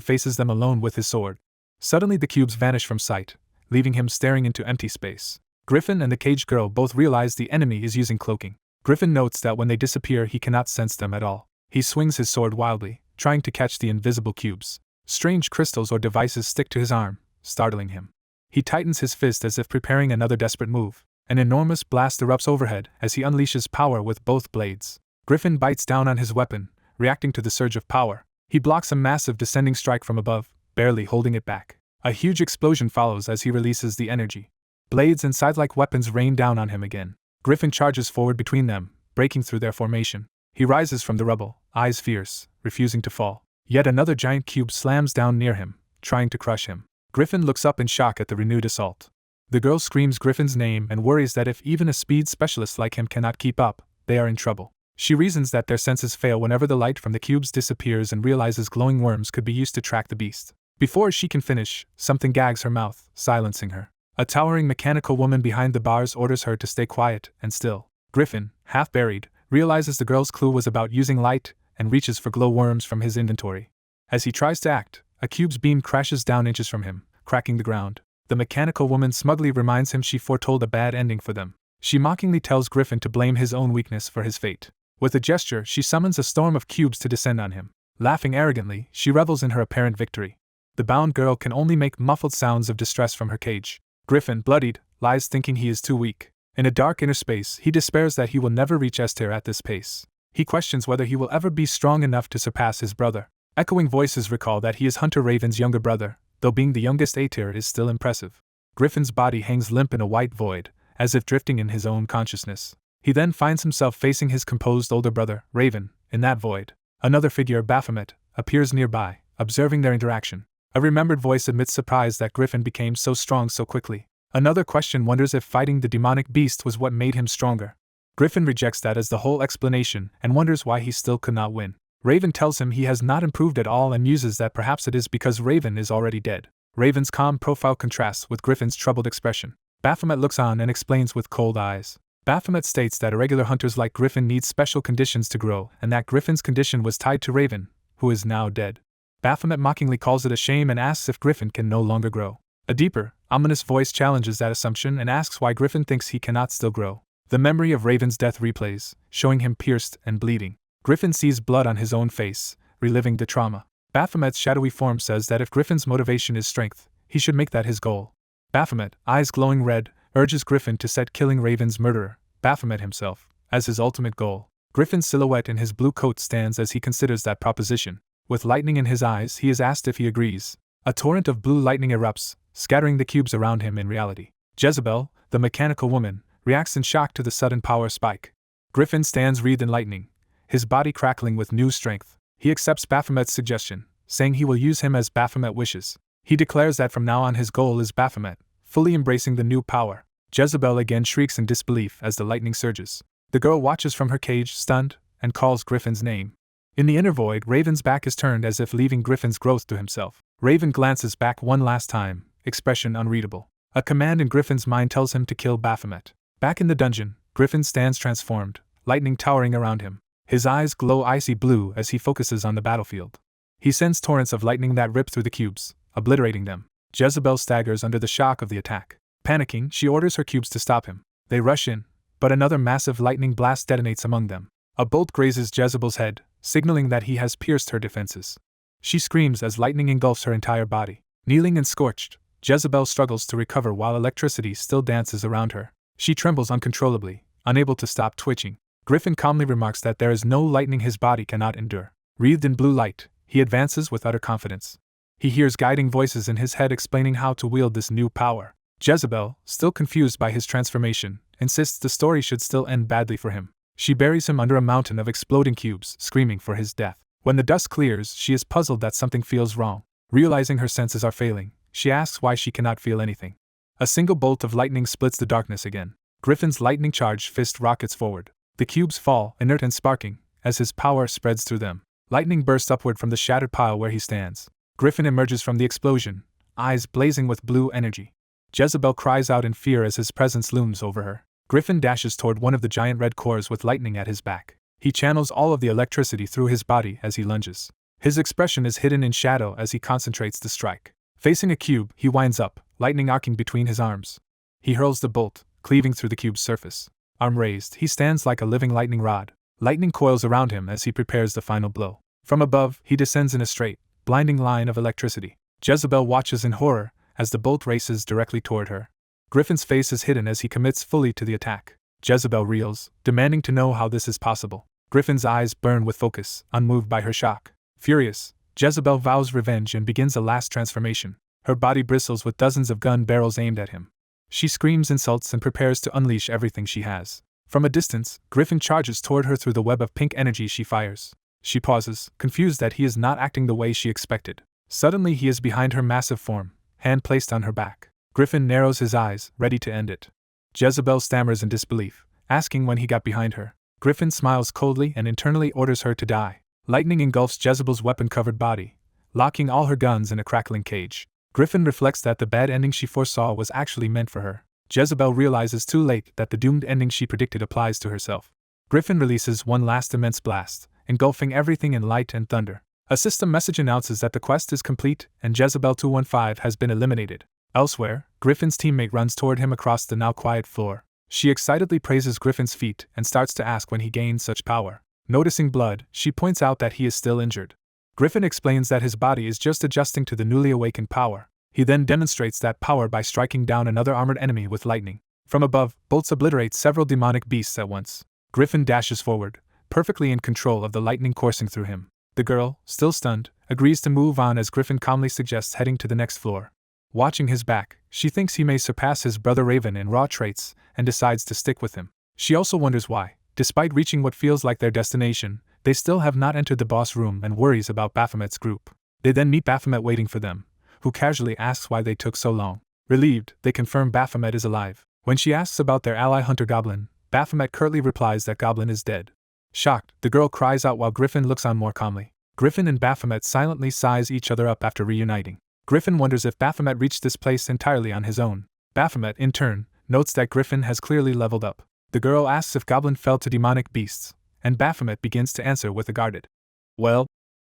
faces them alone with his sword. Suddenly the cubes vanish from sight, leaving him staring into empty space. Griffin and the caged girl both realize the enemy is using cloaking. Griffin notes that when they disappear he cannot sense them at all. He swings his sword wildly, trying to catch the invisible cubes. Strange crystals or devices stick to his arm, startling him. He tightens his fist as if preparing another desperate move. An enormous blast erupts overhead as he unleashes power with both blades. Griffin bites down on his weapon, reacting to the surge of power. He blocks a massive descending strike from above, barely holding it back. A huge explosion follows as he releases the energy. Blades and scythe-like weapons rain down on him again. Griffin charges forward between them, breaking through their formation. He rises from the rubble, eyes fierce, refusing to fall. Yet another giant cube slams down near him, trying to crush him. Griffin looks up in shock at the renewed assault. The girl screams Griffin's name and worries that if even a speed specialist like him cannot keep up, they are in trouble. She reasons that their senses fail whenever the light from the cubes disappears and realizes glowing worms could be used to track the beast. Before she can finish, something gags her mouth, silencing her. A towering mechanical woman behind the bars orders her to stay quiet and still. Griffin, half buried, realizes the girl's clue was about using light and reaches for glow worms from his inventory. As he tries to act, a cube's beam crashes down inches from him, cracking the ground. The mechanical woman smugly reminds him she foretold a bad ending for them. She mockingly tells Griffin to blame his own weakness for his fate. With a gesture, she summons a storm of cubes to descend on him. Laughing arrogantly, she revels in her apparent victory. The bound girl can only make muffled sounds of distress from her cage. Griffin, bloodied, lies thinking he is too weak. In a dark inner space, he despairs that he will never reach Esther at this pace. He questions whether he will ever be strong enough to surpass his brother. Echoing voices recall that he is Hunter Raven's younger brother, though being the youngest A-tier is still impressive. Griffin's body hangs limp in a white void, as if drifting in his own consciousness. He then finds himself facing his composed older brother, Raven, in that void. Another figure, Baphomet, appears nearby, observing their interaction. A remembered voice admits surprise that Griffin became so strong so quickly. Another question wonders if fighting the demonic beast was what made him stronger. Griffin rejects that as the whole explanation and wonders why he still could not win. Raven tells him he has not improved at all and muses that perhaps it is because Raven is already dead. Raven's calm profile contrasts with Griffin's troubled expression. Baphomet looks on and explains with cold eyes. Baphomet states that irregular hunters like Griffin need special conditions to grow and that Griffin's condition was tied to Raven, who is now dead. Baphomet mockingly calls it a shame and asks if Griffin can no longer grow. A deeper, ominous voice challenges that assumption and asks why Griffin thinks he cannot still grow. The memory of Raven's death replays, showing him pierced and bleeding. Griffin sees blood on his own face, reliving the trauma. Baphomet's shadowy form says that if Griffin's motivation is strength, he should make that his goal. Baphomet, eyes glowing red, urges Griffin to set killing Raven's murderer, Baphomet himself, as his ultimate goal. Griffin's silhouette in his blue coat stands as he considers that proposition. With lightning in his eyes, he is asked if he agrees. A torrent of blue lightning erupts, scattering the cubes around him in reality. Jezebel, the mechanical woman, reacts in shock to the sudden power spike. Griffin stands wreathed in lightning, his body crackling with new strength. He accepts Baphomet's suggestion, saying he will use him as Baphomet wishes. He declares that from now on his goal is Baphomet, fully embracing the new power. Jezebel again shrieks in disbelief as the lightning surges. The girl watches from her cage, stunned, and calls Griffin's name. In the inner void, Raven's back is turned as if leaving Griffin's growth to himself. Raven glances back one last time, expression unreadable. A command in Griffin's mind tells him to kill Baphomet. Back in the dungeon, Griffin stands transformed, lightning towering around him. His eyes glow icy blue as he focuses on the battlefield. He sends torrents of lightning that rip through the cubes, obliterating them. Jezebel staggers under the shock of the attack. Panicking, she orders her cubes to stop him. They rush in, but another massive lightning blast detonates among them. A bolt grazes Jezebel's head, signaling that he has pierced her defenses. She screams as lightning engulfs her entire body. Kneeling and scorched, Jezebel struggles to recover while electricity still dances around her. She trembles uncontrollably, unable to stop twitching. Griffin calmly remarks that there is no lightning his body cannot endure. Wreathed in blue light, he advances with utter confidence. He hears guiding voices in his head explaining how to wield this new power. Jezebel, still confused by his transformation, insists the story should still end badly for him. She buries him under a mountain of exploding cubes, screaming for his death. When the dust clears, she is puzzled that something feels wrong. Realizing her senses are failing, she asks why she cannot feel anything. A single bolt of lightning splits the darkness again. Griffin's lightning-charged fist rockets forward. The cubes fall, inert and sparking, as his power spreads through them. Lightning bursts upward from the shattered pile where he stands. Griffin emerges from the explosion, eyes blazing with blue energy. Jezebel cries out in fear as his presence looms over her. Griffin dashes toward one of the giant red cores with lightning at his back. He channels all of the electricity through his body as he lunges. His expression is hidden in shadow as he concentrates to strike. Facing a cube, he winds up, lightning arcing between his arms. He hurls the bolt, cleaving through the cube's surface. Arm raised, he stands like a living lightning rod. Lightning coils around him as he prepares the final blow. From above, he descends in a straight, blinding line of electricity. Jezebel watches in horror as the bolt races directly toward her. Griffin's face is hidden as he commits fully to the attack. Jezebel reels, demanding to know how this is possible. Griffin's eyes burn with focus, unmoved by her shock. Furious, Jezebel vows revenge and begins a last transformation. Her body bristles with dozens of gun barrels aimed at him. She screams insults and prepares to unleash everything she has. From a distance, Griffin charges toward her through the web of pink energy she fires. She pauses, confused that he is not acting the way she expected. Suddenly he is behind her massive form, hand placed on her back. Griffin narrows his eyes, ready to end it. Jezebel stammers in disbelief, asking when he got behind her. Griffin smiles coldly and internally orders her to die. Lightning engulfs Jezebel's weapon-covered body, locking all her guns in a crackling cage. Griffin reflects that the bad ending she foresaw was actually meant for her. Jezebel realizes too late that the doomed ending she predicted applies to herself. Griffin releases one last immense blast, engulfing everything in light and thunder. A system message announces that the quest is complete and Jezebel 215 has been eliminated. Elsewhere, Griffin's teammate runs toward him across the now quiet floor. She excitedly praises Griffin's feat and starts to ask when he gained such power. Noticing blood, she points out that he is still injured. Griffin explains that his body is just adjusting to the newly awakened power. He then demonstrates that power by striking down another armored enemy with lightning. From above, bolts obliterate several demonic beasts at once. Griffin dashes forward, perfectly in control of the lightning coursing through him. The girl, still stunned, agrees to move on as Griffin calmly suggests heading to the next floor. Watching his back, she thinks he may surpass his brother Raven in raw traits and decides to stick with him. She also wonders why, despite reaching what feels like their destination, they still have not entered the boss room and worries about Baphomet's group. They then meet Baphomet waiting for them, who casually asks why they took so long. Relieved, they confirm Baphomet is alive. When she asks about their ally Hunter Goblin, Baphomet curtly replies that Goblin is dead. Shocked, the girl cries out while Griffin looks on more calmly. Griffin and Baphomet silently size each other up after reuniting. Griffin wonders if Baphomet reached this place entirely on his own. Baphomet, in turn, notes that Griffin has clearly leveled up. The girl asks if Goblin fell to demonic beasts, and Baphomet begins to answer with a guarded, "Well?"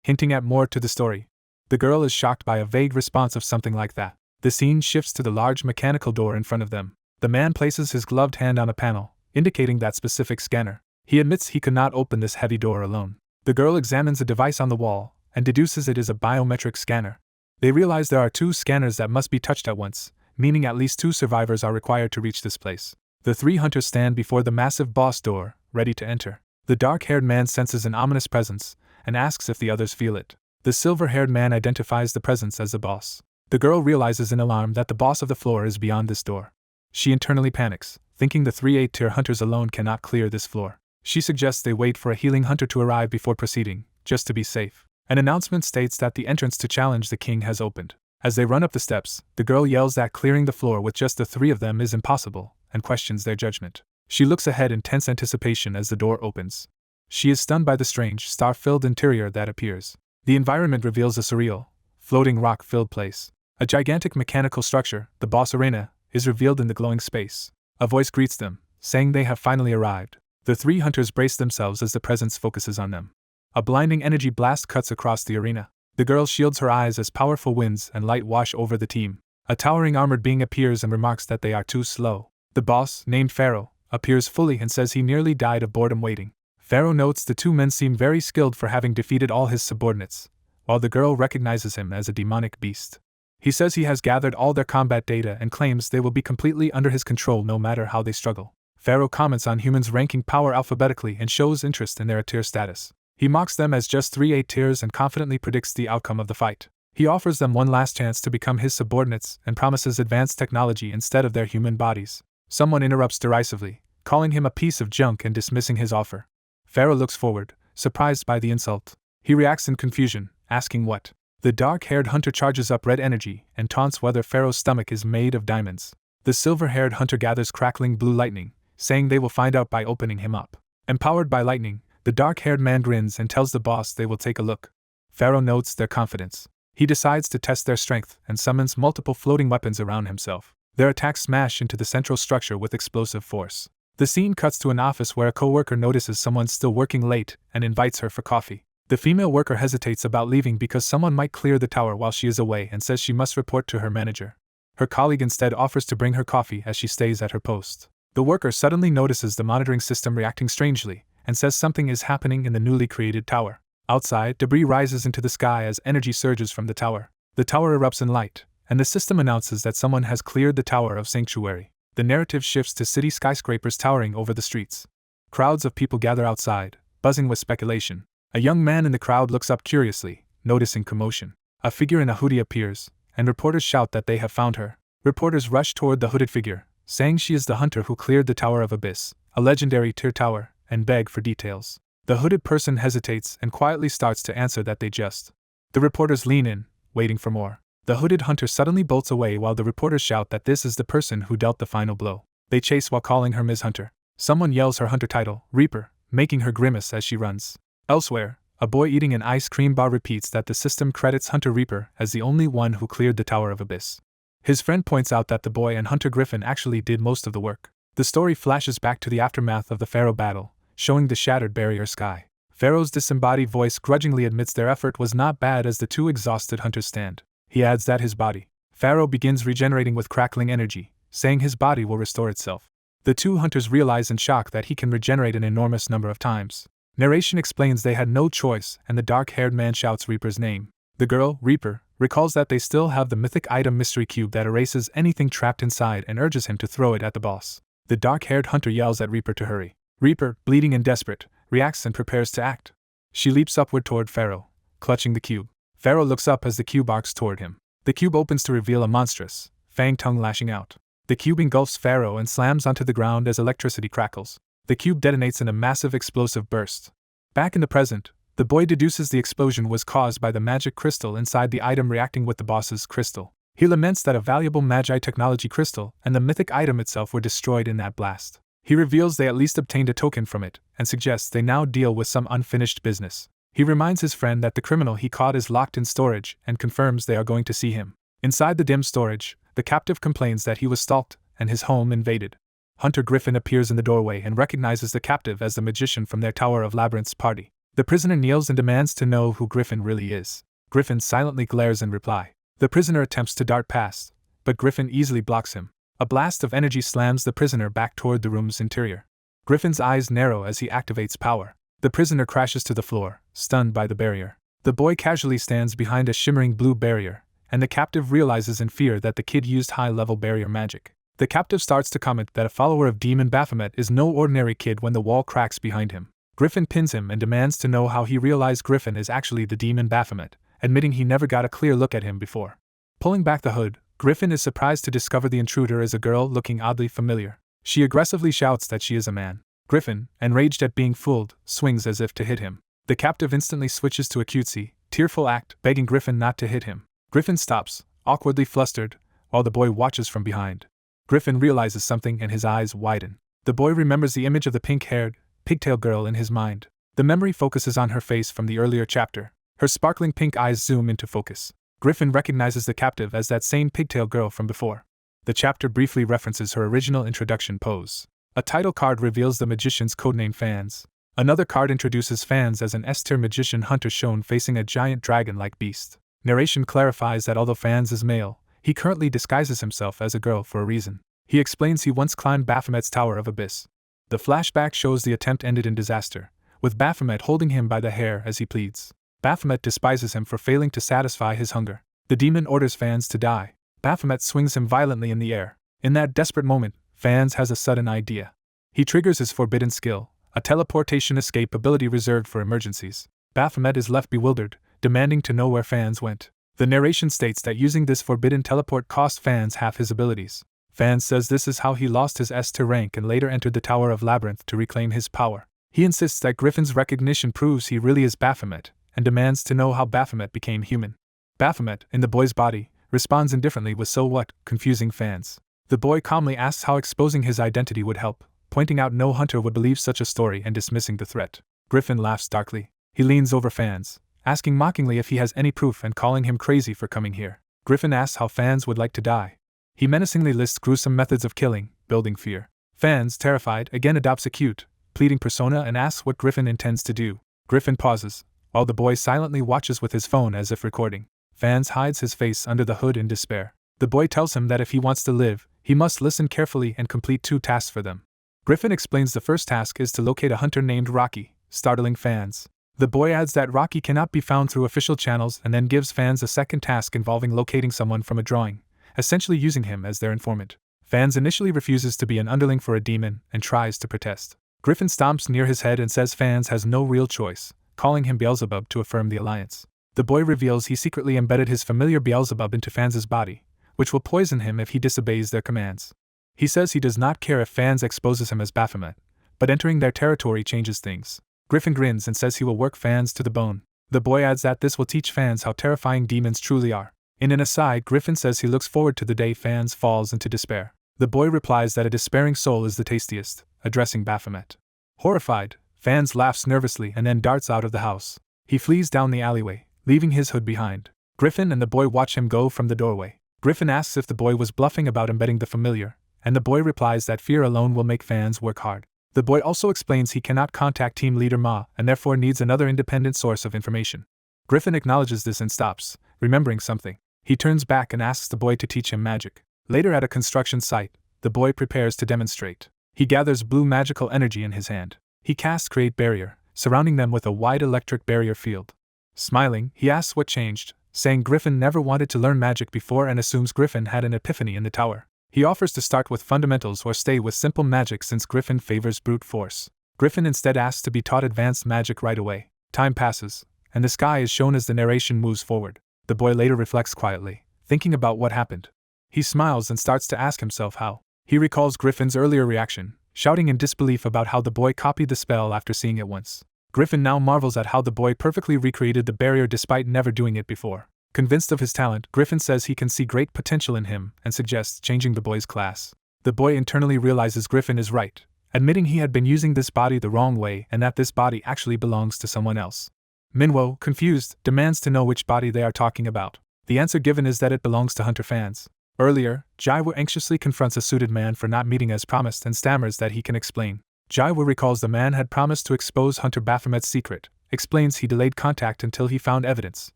hinting at more to the story. The girl is shocked by a vague response of something like that. The scene shifts to the large mechanical door in front of them. The man places his gloved hand on a panel, indicating that specific scanner. He admits he could not open this heavy door alone. The girl examines a device on the wall, and deduces it is a biometric scanner. They realize there are 2 scanners that must be touched at once, meaning at least 2 survivors are required to reach this place. The 3 hunters stand before the massive boss door, ready to enter. The dark-haired man senses an ominous presence, and asks if the others feel it. The silver-haired man identifies the presence as the boss. The girl realizes in alarm that the boss of the floor is beyond this door. She internally panics, thinking the 3 8-tier hunters alone cannot clear this floor. She suggests they wait for a healing hunter to arrive before proceeding, just to be safe. An announcement states that the entrance to challenge the king has opened. As they run up the steps, the girl yells that clearing the floor with just the 3 of them is impossible, and questions their judgment. She looks ahead in tense anticipation as the door opens. She is stunned by the strange, star-filled interior that appears. The environment reveals a surreal, floating rock-filled place. A gigantic mechanical structure, the boss arena, is revealed in the glowing space. A voice greets them, saying they have finally arrived. The three hunters brace themselves as the presence focuses on them. A blinding energy blast cuts across the arena. The girl shields her eyes as powerful winds and light wash over the team. A towering armored being appears and remarks that they are too slow. The boss, named Pharaoh, appears fully and says he nearly died of boredom waiting. Pharaoh notes the two men seem very skilled for having defeated all his subordinates, while the girl recognizes him as a demonic beast. He says he has gathered all their combat data and claims they will be completely under his control no matter how they struggle. Pharaoh comments on humans ranking power alphabetically and shows interest in their tier status. He mocks them as just 3 A tiers and confidently predicts the outcome of the fight. He offers them one last chance to become his subordinates and promises advanced technology instead of their human bodies. Someone interrupts derisively, calling him a piece of junk and dismissing his offer. Pharaoh looks forward, surprised by the insult. He reacts in confusion, asking what. The dark-haired hunter charges up red energy and taunts whether Pharaoh's stomach is made of diamonds. The silver-haired hunter gathers crackling blue lightning, saying they will find out by opening him up. Empowered by lightning, the dark-haired man grins and tells the boss they will take a look. Pharaoh notes their confidence. He decides to test their strength and summons multiple floating weapons around himself. Their attacks smash into the central structure with explosive force. The scene cuts to an office where a co-worker notices someone still working late and invites her for coffee. The female worker hesitates about leaving because someone might clear the tower while she is away and says she must report to her manager. Her colleague instead offers to bring her coffee as she stays at her post. The worker suddenly notices the monitoring system reacting strangely and says something is happening in the newly created tower. Outside, debris rises into the sky as energy surges from the tower. The tower erupts in light, and the system announces that someone has cleared the Tower of Sanctuary. The narrative shifts to city skyscrapers towering over the streets. Crowds of people gather outside, buzzing with speculation. A young man in the crowd looks up curiously, noticing commotion. A figure in a hoodie appears, and reporters shout that they have found her. Reporters rush toward the hooded figure, saying she is the hunter who cleared the Tower of Abyss, a legendary tier tower, and beg for details. The hooded person hesitates and quietly starts to answer that they just. The reporters lean in, waiting for more. The hooded hunter suddenly bolts away while the reporters shout that this is the person who dealt the final blow. They chase while calling her Ms. Hunter. Someone yells her hunter title, Reaper, making her grimace as she runs. Elsewhere, a boy eating an ice cream bar repeats that the system credits Hunter Reaper as the only one who cleared the Tower of Abyss. His friend points out that the boy and Hunter Griffin actually did most of the work. The story flashes back to the aftermath of the Pharaoh battle, showing the shattered barrier sky. Pharaoh's disembodied voice grudgingly admits their effort was not bad as the two exhausted hunters stand. He adds that his body. Pharaoh begins regenerating with crackling energy, saying his body will restore itself. The two hunters realize in shock that he can regenerate an enormous number of times. Narration explains they had no choice, and the dark-haired man shouts Reaper's name. The girl, Reaper, recalls that they still have the mythic item mystery cube that erases anything trapped inside and urges him to throw it at the boss. The dark-haired hunter yells at Reaper to hurry. Reaper, bleeding and desperate, reacts and prepares to act. She leaps upward toward Pharaoh, clutching the cube. Pharaoh looks up as the cube arcs toward him. The cube opens to reveal a monstrous, fang tongue lashing out. The cube engulfs Pharaoh and slams onto the ground as electricity crackles. The cube detonates in a massive explosive burst. Back in the present, the boy deduces the explosion was caused by the magic crystal inside the item reacting with the boss's crystal. He laments that a valuable Magi technology crystal and the mythic item itself were destroyed in that blast. He reveals they at least obtained a token from it, and suggests they now deal with some unfinished business. He reminds his friend that the criminal he caught is locked in storage and confirms they are going to see him. Inside the dim storage, the captive complains that he was stalked and his home invaded. Hunter Griffin appears in the doorway and recognizes the captive as the magician from their Tower of Labyrinths party. The prisoner kneels and demands to know who Griffin really is. Griffin silently glares in reply. The prisoner attempts to dart past, but Griffin easily blocks him. A blast of energy slams the prisoner back toward the room's interior. Griffin's eyes narrow as he activates power. The prisoner crashes to the floor, stunned by the barrier. The boy casually stands behind a shimmering blue barrier, and the captive realizes in fear that the kid used high-level barrier magic. The captive starts to comment that a follower of Demon Baphomet is no ordinary kid when the wall cracks behind him. Griffin pins him and demands to know how he realized Griffin is actually the Demon Baphomet, admitting he never got a clear look at him before. Pulling back the hood, Griffin is surprised to discover the intruder is a girl looking oddly familiar. She aggressively shouts that she is a man. Griffin, enraged at being fooled, swings as if to hit him. The captive instantly switches to a cutesy, tearful act, begging Griffin not to hit him. Griffin stops, awkwardly flustered, while the boy watches from behind. Griffin realizes something and his eyes widen. The boy remembers the image of the pink-haired, pigtail girl in his mind. The memory focuses on her face from the earlier chapter. Her sparkling pink eyes zoom into focus. Griffin recognizes the captive as that same pigtail girl from before. The chapter briefly references her original introduction pose. A title card reveals the magician's codename Fans. Another card introduces Fans as an S-tier magician hunter shown facing a giant dragon-like beast. Narration clarifies that although Fans is male, he currently disguises himself as a girl for a reason. He explains he once climbed Baphomet's Tower of Abyss. The flashback shows the attempt ended in disaster, with Baphomet holding him by the hair as he pleads. Baphomet despises him for failing to satisfy his hunger. The demon orders Fans to die. Baphomet swings him violently in the air. In that desperate moment, Fans has a sudden idea. He triggers his forbidden skill, a teleportation escape ability reserved for emergencies. Baphomet is left bewildered, demanding to know where Fans went. The narration states that using this forbidden teleport cost Fans half his abilities. Fans says this is how he lost his S-tier rank and later entered the Tower of Labyrinth to reclaim his power. He insists that Griffin's recognition proves he really is Baphomet, and demands to know how Baphomet became human. Baphomet, in the boy's body, responds indifferently with "so what," confusing Fans. The boy calmly asks how exposing his identity would help, pointing out no hunter would believe such a story and dismissing the threat. Griffin laughs darkly. He leans over Fans, asking mockingly if he has any proof and calling him crazy for coming here. Griffin asks how Fans would like to die. He menacingly lists gruesome methods of killing, building fear. Fans, terrified, again adopts a cute, pleading persona and asks what Griffin intends to do. Griffin pauses, while the boy silently watches with his phone as if recording. Fans hides his face under the hood in despair. The boy tells him that if he wants to live, he must listen carefully and complete 2 tasks for them. Griffin explains the first task is to locate a hunter named Rocky, startling Fans. The boy adds that Rocky cannot be found through official channels and then gives Fans a second task involving locating someone from a drawing, essentially using him as their informant. Fans initially refuses to be an underling for a demon and tries to protest. Griffin stomps near his head and says Fans has no real choice, calling him Beelzebub to affirm the alliance. The boy reveals he secretly embedded his familiar Beelzebub into Fans' body, which will poison him if he disobeys their commands. He says he does not care if Fans exposes him as Baphomet, but entering their territory changes things. Griffin grins and says he will work Fans to the bone. The boy adds that this will teach Fans how terrifying demons truly are. In an aside, Griffin says he looks forward to the day Fans falls into despair. The boy replies that a despairing soul is the tastiest, addressing Baphomet. Horrified, Fans laughs nervously and then darts out of the house. He flees down the alleyway, leaving his hood behind. Griffin and the boy watch him go from the doorway. Griffin asks if the boy was bluffing about embedding the familiar, and the boy replies that fear alone will make Fans work hard. The boy also explains he cannot contact team leader Ma and therefore needs another independent source of information. Griffin acknowledges this and stops, remembering something. He turns back and asks the boy to teach him magic. Later at a construction site, the boy prepares to demonstrate. He gathers blue magical energy in his hand. He casts Create Barrier, surrounding them with a wide electric barrier field. Smiling, he asks what changed, saying Griffin never wanted to learn magic before and assumes Griffin had an epiphany in the tower. He offers to start with fundamentals or stay with simple magic since Griffin favors brute force. Griffin instead asks to be taught advanced magic right away. Time passes, and the sky is shown as the narration moves forward. The boy later reflects quietly, thinking about what happened. He smiles and starts to ask himself how. He recalls Griffin's earlier reaction, shouting in disbelief about how the boy copied the spell after seeing it once. Griffin now marvels at how the boy perfectly recreated the barrier despite never doing it before. Convinced of his talent, Griffin says he can see great potential in him and suggests changing the boy's class. The boy internally realizes Griffin is right, admitting he had been using this body the wrong way and that this body actually belongs to someone else. Minwo, confused, demands to know which body they are talking about. The answer given is that it belongs to Hunter Fans. Earlier, Jeju anxiously confronts a suited man for not meeting as promised and stammers that he can explain. Jeju recalls the man had promised to expose Hunter Baphomet's secret, explains he delayed contact until he found evidence,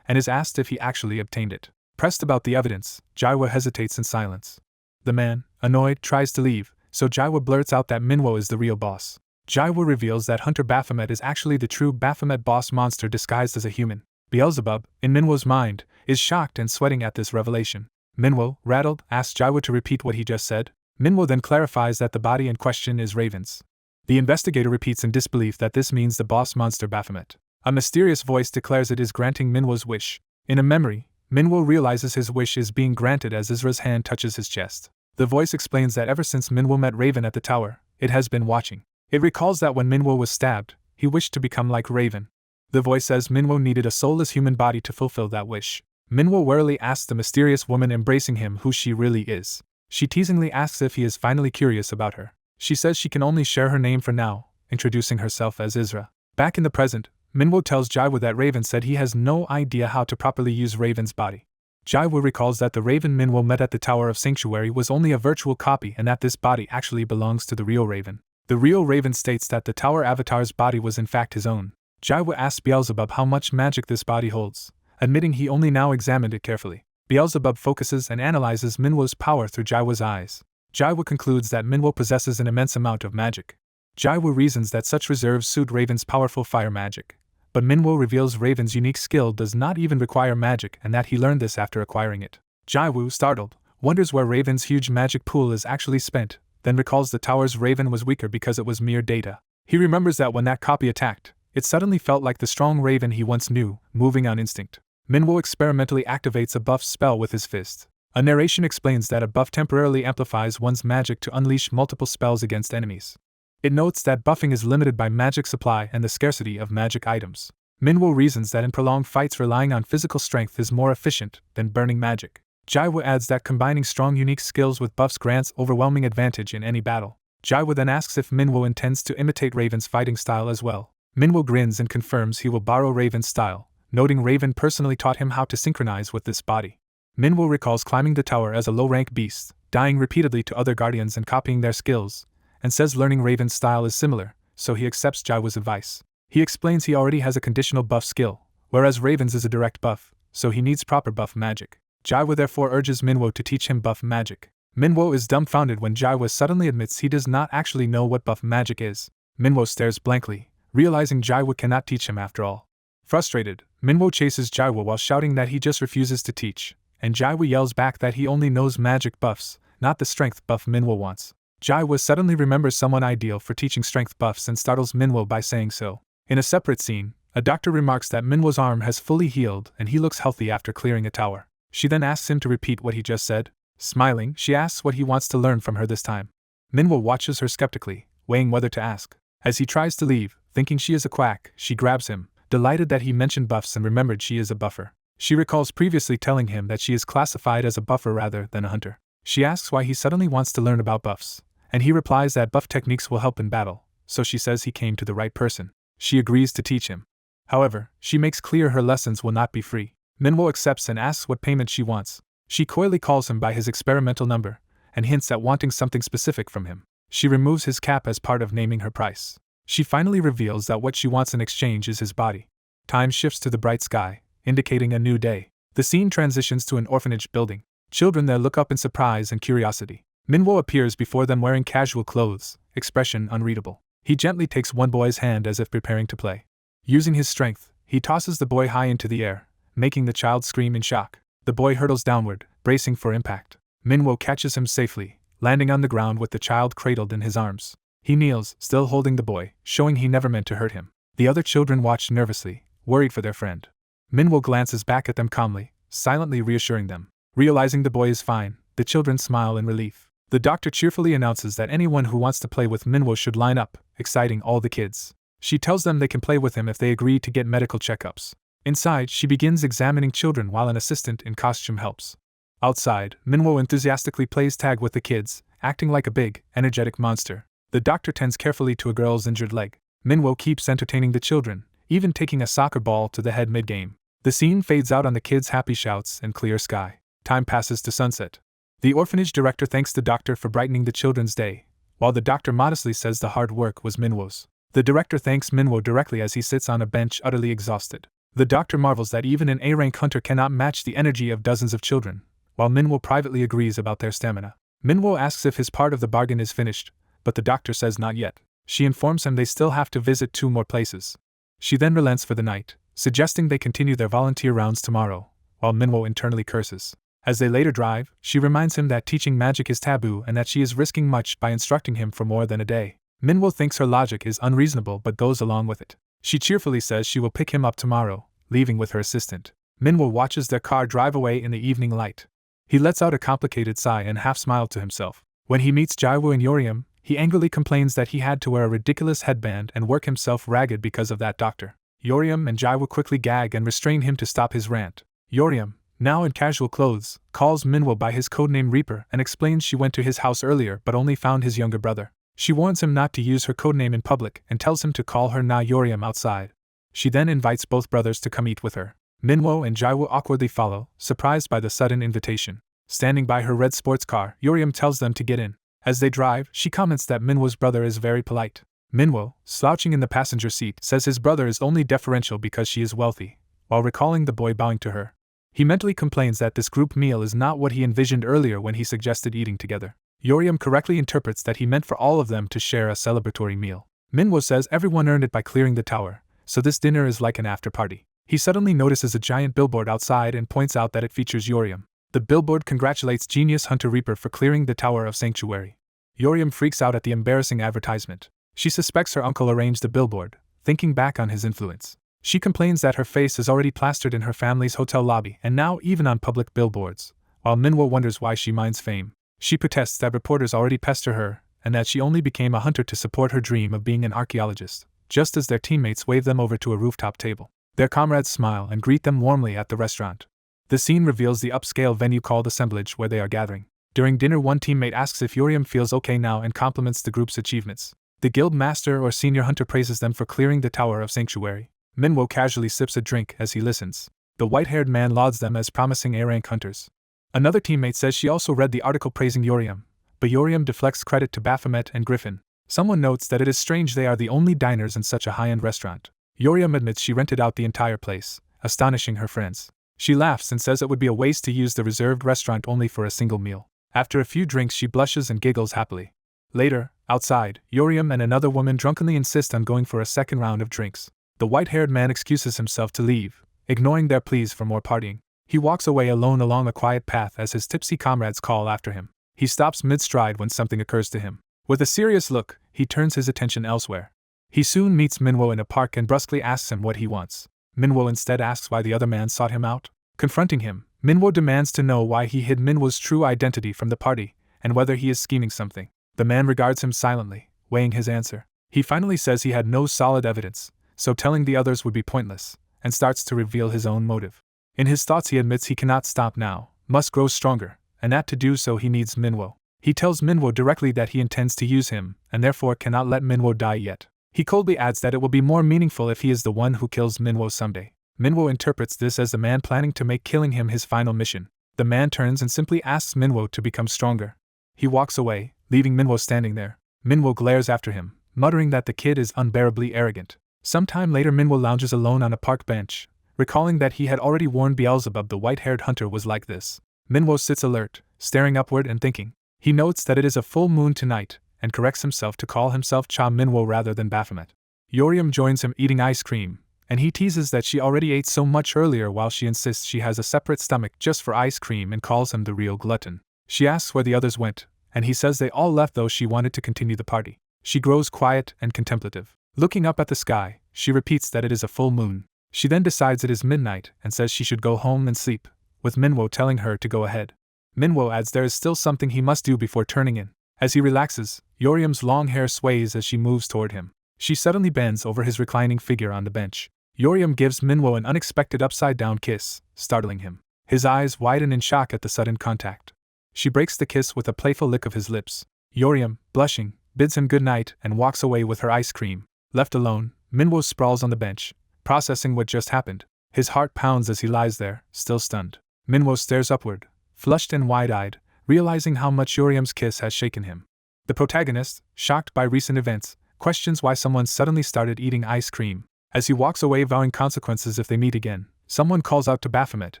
and is asked if he actually obtained it. Pressed about the evidence, Jeju hesitates in silence. The man, annoyed, tries to leave, so Jeju blurts out that Minwo is the real boss. Jeju reveals that Hunter Baphomet is actually the true Baphomet boss monster disguised as a human. Beelzebub, in Minwo's mind, is shocked and sweating at this revelation. Minwo, rattled, asks Jeju to repeat what he just said. Minwo then clarifies that the body in question is Raven's. The investigator repeats in disbelief that this means the boss monster Baphomet. A mysterious voice declares it is granting Minwo's wish. In a memory, Minwo realizes his wish is being granted as Izra's hand touches his chest. The voice explains that ever since Minwo met Raven at the tower, it has been watching. It recalls that when Minwo was stabbed, he wished to become like Raven. The voice says Minwo needed a soulless human body to fulfill that wish. Minwo warily asks the mysterious woman embracing him who she really is. She teasingly asks if he is finally curious about her. She says she can only share her name for now, introducing herself as Izra. Back in the present, Minwo tells Jeju that Raven said he has no idea how to properly use Raven's body. Jeju recalls that the Raven Manhwa met at the Tower of Sanctuary was only a virtual copy and that this body actually belongs to the real Raven. The real Raven states that the Tower Avatar's body was in fact his own. Jeju asks Beelzebub how much magic this body holds, admitting he only now examined it carefully. Beelzebub focuses and analyzes Manhwa's power through Jeju's eyes. Jeju concludes that Manhwa possesses an immense amount of magic. Jeju reasons that such reserves suit Raven's powerful fire magic. But Manhwa reveals Raven's unique skill does not even require magic and that he learned this after acquiring it. Jeju, startled, wonders where Raven's huge magic pool is actually spent, then recalls the tower's Raven was weaker because it was mere data. He remembers that when that copy attacked, it suddenly felt like the strong Raven he once knew, moving on instinct. Manhwa experimentally activates a buff spell with his fist. A narration explains that a buff temporarily amplifies one's magic to unleash multiple spells against enemies. It notes that buffing is limited by magic supply and the scarcity of magic items. Manhwa reasons that in prolonged fights relying on physical strength is more efficient than burning magic. Jeju adds that combining strong unique skills with buffs grants overwhelming advantage in any battle. Jeju then asks if Manhwa intends to imitate Raven's fighting style as well. Manhwa grins and confirms he will borrow Raven's style, noting Raven personally taught him how to synchronize with this body. Manhwa recalls climbing the tower as a low-rank beast, dying repeatedly to other guardians and copying their skills, and says learning Raven's style is similar, so he accepts Jeju's advice. He explains he already has a conditional buff skill, whereas Raven's is a direct buff, so he needs proper buff magic. Jeju therefore urges Manhwa to teach him buff magic. Manhwa is dumbfounded when Jeju suddenly admits he does not actually know what buff magic is. Manhwa stares blankly, realizing Jeju cannot teach him after all. Frustrated, Manhwa chases Jeju while shouting that he just refuses to teach, and Jeju yells back that he only knows magic buffs, not the strength buff Manhwa wants. Jeju suddenly remembers someone ideal for teaching strength buffs and startles Manhwa by saying so. In a separate scene, a doctor remarks that Manhwa's arm has fully healed and he looks healthy after clearing a tower. She then asks him to repeat what he just said. Smiling, she asks what he wants to learn from her this time. Manhwa watches her skeptically, weighing whether to ask. As he tries to leave, thinking she is a quack, she grabs him, delighted that he mentioned buffs and remembered she is a buffer. She recalls previously telling him that she is classified as a buffer rather than a hunter. She asks why he suddenly wants to learn about buffs, and he replies that buff techniques will help in battle, so she says he came to the right person. She agrees to teach him. However, she makes clear her lessons will not be free. Manhwa accepts and asks what payment she wants. She coyly calls him by his experimental number, and hints at wanting something specific from him. She removes his cap as part of naming her price. She finally reveals that what she wants in exchange is his body. Time shifts to the bright sky, indicating a new day. The scene transitions to an orphanage building. Children there look up in surprise and curiosity. Manhwa appears before them wearing casual clothes, expression unreadable. He gently takes one boy's hand as if preparing to play. Using his strength, he tosses the boy high into the air, making the child scream in shock. The boy hurtles downward, bracing for impact. Manhwa catches him safely, landing on the ground with the child cradled in his arms. He kneels, still holding the boy, showing he never meant to hurt him. The other children watch nervously, worried for their friend. Manhwa glances back at them calmly, silently reassuring them. Realizing the boy is fine, the children smile in relief. The doctor cheerfully announces that anyone who wants to play with Manhwa should line up, exciting all the kids. She tells them they can play with him if they agree to get medical checkups. Inside, she begins examining children while an assistant in costume helps. Outside, Manhwa enthusiastically plays tag with the kids, acting like a big, energetic monster. The doctor tends carefully to a girl's injured leg. Manhwa keeps entertaining the children, even taking a soccer ball to the head mid-game. The scene fades out on the kids' happy shouts and clear sky. Time passes to sunset. The orphanage director thanks the doctor for brightening the children's day, while the doctor modestly says the hard work was Minwo's. The director thanks Manhwa directly as he sits on a bench utterly exhausted. The doctor marvels that even an A-rank hunter cannot match the energy of dozens of children, while Manhwa privately agrees about their stamina. Manhwa asks if his part of the bargain is finished, but the doctor says not yet. She informs him they still have to visit 2 more places. She then relents for the night, suggesting they continue their volunteer rounds tomorrow, while Manhwa internally curses. As they later drive, she reminds him that teaching magic is taboo and that she is risking much by instructing him for more than a day. Manhwa thinks her logic is unreasonable but goes along with it. She cheerfully says she will pick him up tomorrow, leaving with her assistant. Manhwa watches their car drive away in the evening light. He lets out a complicated sigh and half-smile to himself. When he meets Jeju and yeosseum, he angrily complains that he had to wear a ridiculous headband and work himself ragged because of that doctor. Yeosseum and Jeju quickly gag and restrain him to stop his rant. Yeosseum, now in casual clothes, calls Manhwa by his codename Reaper and explains she went to his house earlier but only found his younger brother. She warns him not to use her codename in public and tells him to call her Na yeosseum outside. She then invites both brothers to come eat with her. Manhwa and Jeju awkwardly follow, surprised by the sudden invitation. Standing by her red sports car, yeosseum tells them to get in. As they drive, she comments that Manhwa's brother is very polite. Manhwa, slouching in the passenger seat, says his brother is only deferential because she is wealthy, while recalling the boy bowing to her. He mentally complains that this group meal is not what he envisioned earlier when he suggested eating together. Yeosseum correctly interprets that he meant for all of them to share a celebratory meal. Manhwa says everyone earned it by clearing the tower, so this dinner is like an after-party. He suddenly notices a giant billboard outside and points out that it features yeosseum. The billboard congratulates Genius Hunter Reaper for clearing the Tower of Sanctuary. Yeosseum freaks out at the embarrassing advertisement. She suspects her uncle arranged the billboard, thinking back on his influence. She complains that her face is already plastered in her family's hotel lobby and now even on public billboards, while Manhwa wonders why she minds fame. She protests that reporters already pester her, and that she only became a hunter to support her dream of being an archaeologist, just as their teammates wave them over to a rooftop table. Their comrades smile and greet them warmly at the restaurant. The scene reveals the upscale venue called Assemblage where they are gathering. During dinner, one teammate asks if yeosseum feels okay now and compliments the group's achievements. The guild master or senior hunter praises them for clearing the Tower of Sanctuary. Manhwa casually sips a drink as he listens. The white-haired man lauds them as promising A-rank hunters. Another teammate says she also read the article praising yeosseum, but yeosseum deflects credit to Baffomet and Griffin. Someone notes that it is strange they are the only diners in such a high-end restaurant. Yeosseum admits she rented out the entire place, astonishing her friends. She laughs and says it would be a waste to use the reserved restaurant only for a single meal. After a few drinks, she blushes and giggles happily. Later, outside, yeosseum and another woman drunkenly insist on going for a second round of drinks. The white-haired man excuses himself to leave, ignoring their pleas for more partying. He walks away alone along a quiet path as his tipsy comrades call after him. He stops mid-stride when something occurs to him. With a serious look, he turns his attention elsewhere. He soon meets Manhwa in a park and brusquely asks him what he wants. Manhwa instead asks why the other man sought him out. Confronting him, Manhwa demands to know why he hid Manhwa's true identity from the party, and whether he is scheming something. The man regards him silently, weighing his answer. He finally says he had no solid evidence, so telling the others would be pointless, and starts to reveal his own motive. In his thoughts he admits he cannot stop now, must grow stronger, and that to do so he needs Manhwa. He tells Manhwa directly that he intends to use him, and therefore cannot let Manhwa die yet. He coldly adds that it will be more meaningful if he is the one who kills Manhwa someday. Manhwa interprets this as the man planning to make killing him his final mission. The man turns and simply asks Manhwa to become stronger. He walks away, leaving Manhwa standing there. Manhwa glares after him, muttering that the kid is unbearably arrogant. Sometime later, Manhwa lounges alone on a park bench, recalling that he had already warned Beelzebub the white-haired hunter was like this. Manhwa sits alert, staring upward and thinking. He notes that it is a full moon tonight, and corrects himself to call himself Cha Manhwa rather than Baphomet. Yeosseum joins him eating ice cream, and he teases that she already ate so much earlier while she insists she has a separate stomach just for ice cream and calls him the real glutton. She asks where the others went, and he says they all left though she wanted to continue the party. She grows quiet and contemplative. Looking up at the sky, she repeats that it is a full moon. She then decides it is midnight and says she should go home and sleep, with Manhwa telling her to go ahead. Manhwa adds there is still something he must do before turning in. As he relaxes, yeosseum's long hair sways as she moves toward him. She suddenly bends over his reclining figure on the bench. Yeosseum gives Manhwa an unexpected upside-down kiss, startling him. His eyes widen in shock at the sudden contact. She breaks the kiss with a playful lick of his lips. Yeosseum, blushing, bids him good night and walks away with her ice cream. Left alone, Manhwa sprawls on the bench, processing what just happened. His heart pounds as he lies there, still stunned. Manhwa stares upward, flushed and wide-eyed, realizing how much yeosseum's kiss has shaken him. The protagonist, shocked by recent events, questions why someone suddenly started eating ice cream. As he walks away vowing consequences if they meet again, someone calls out to Baphomet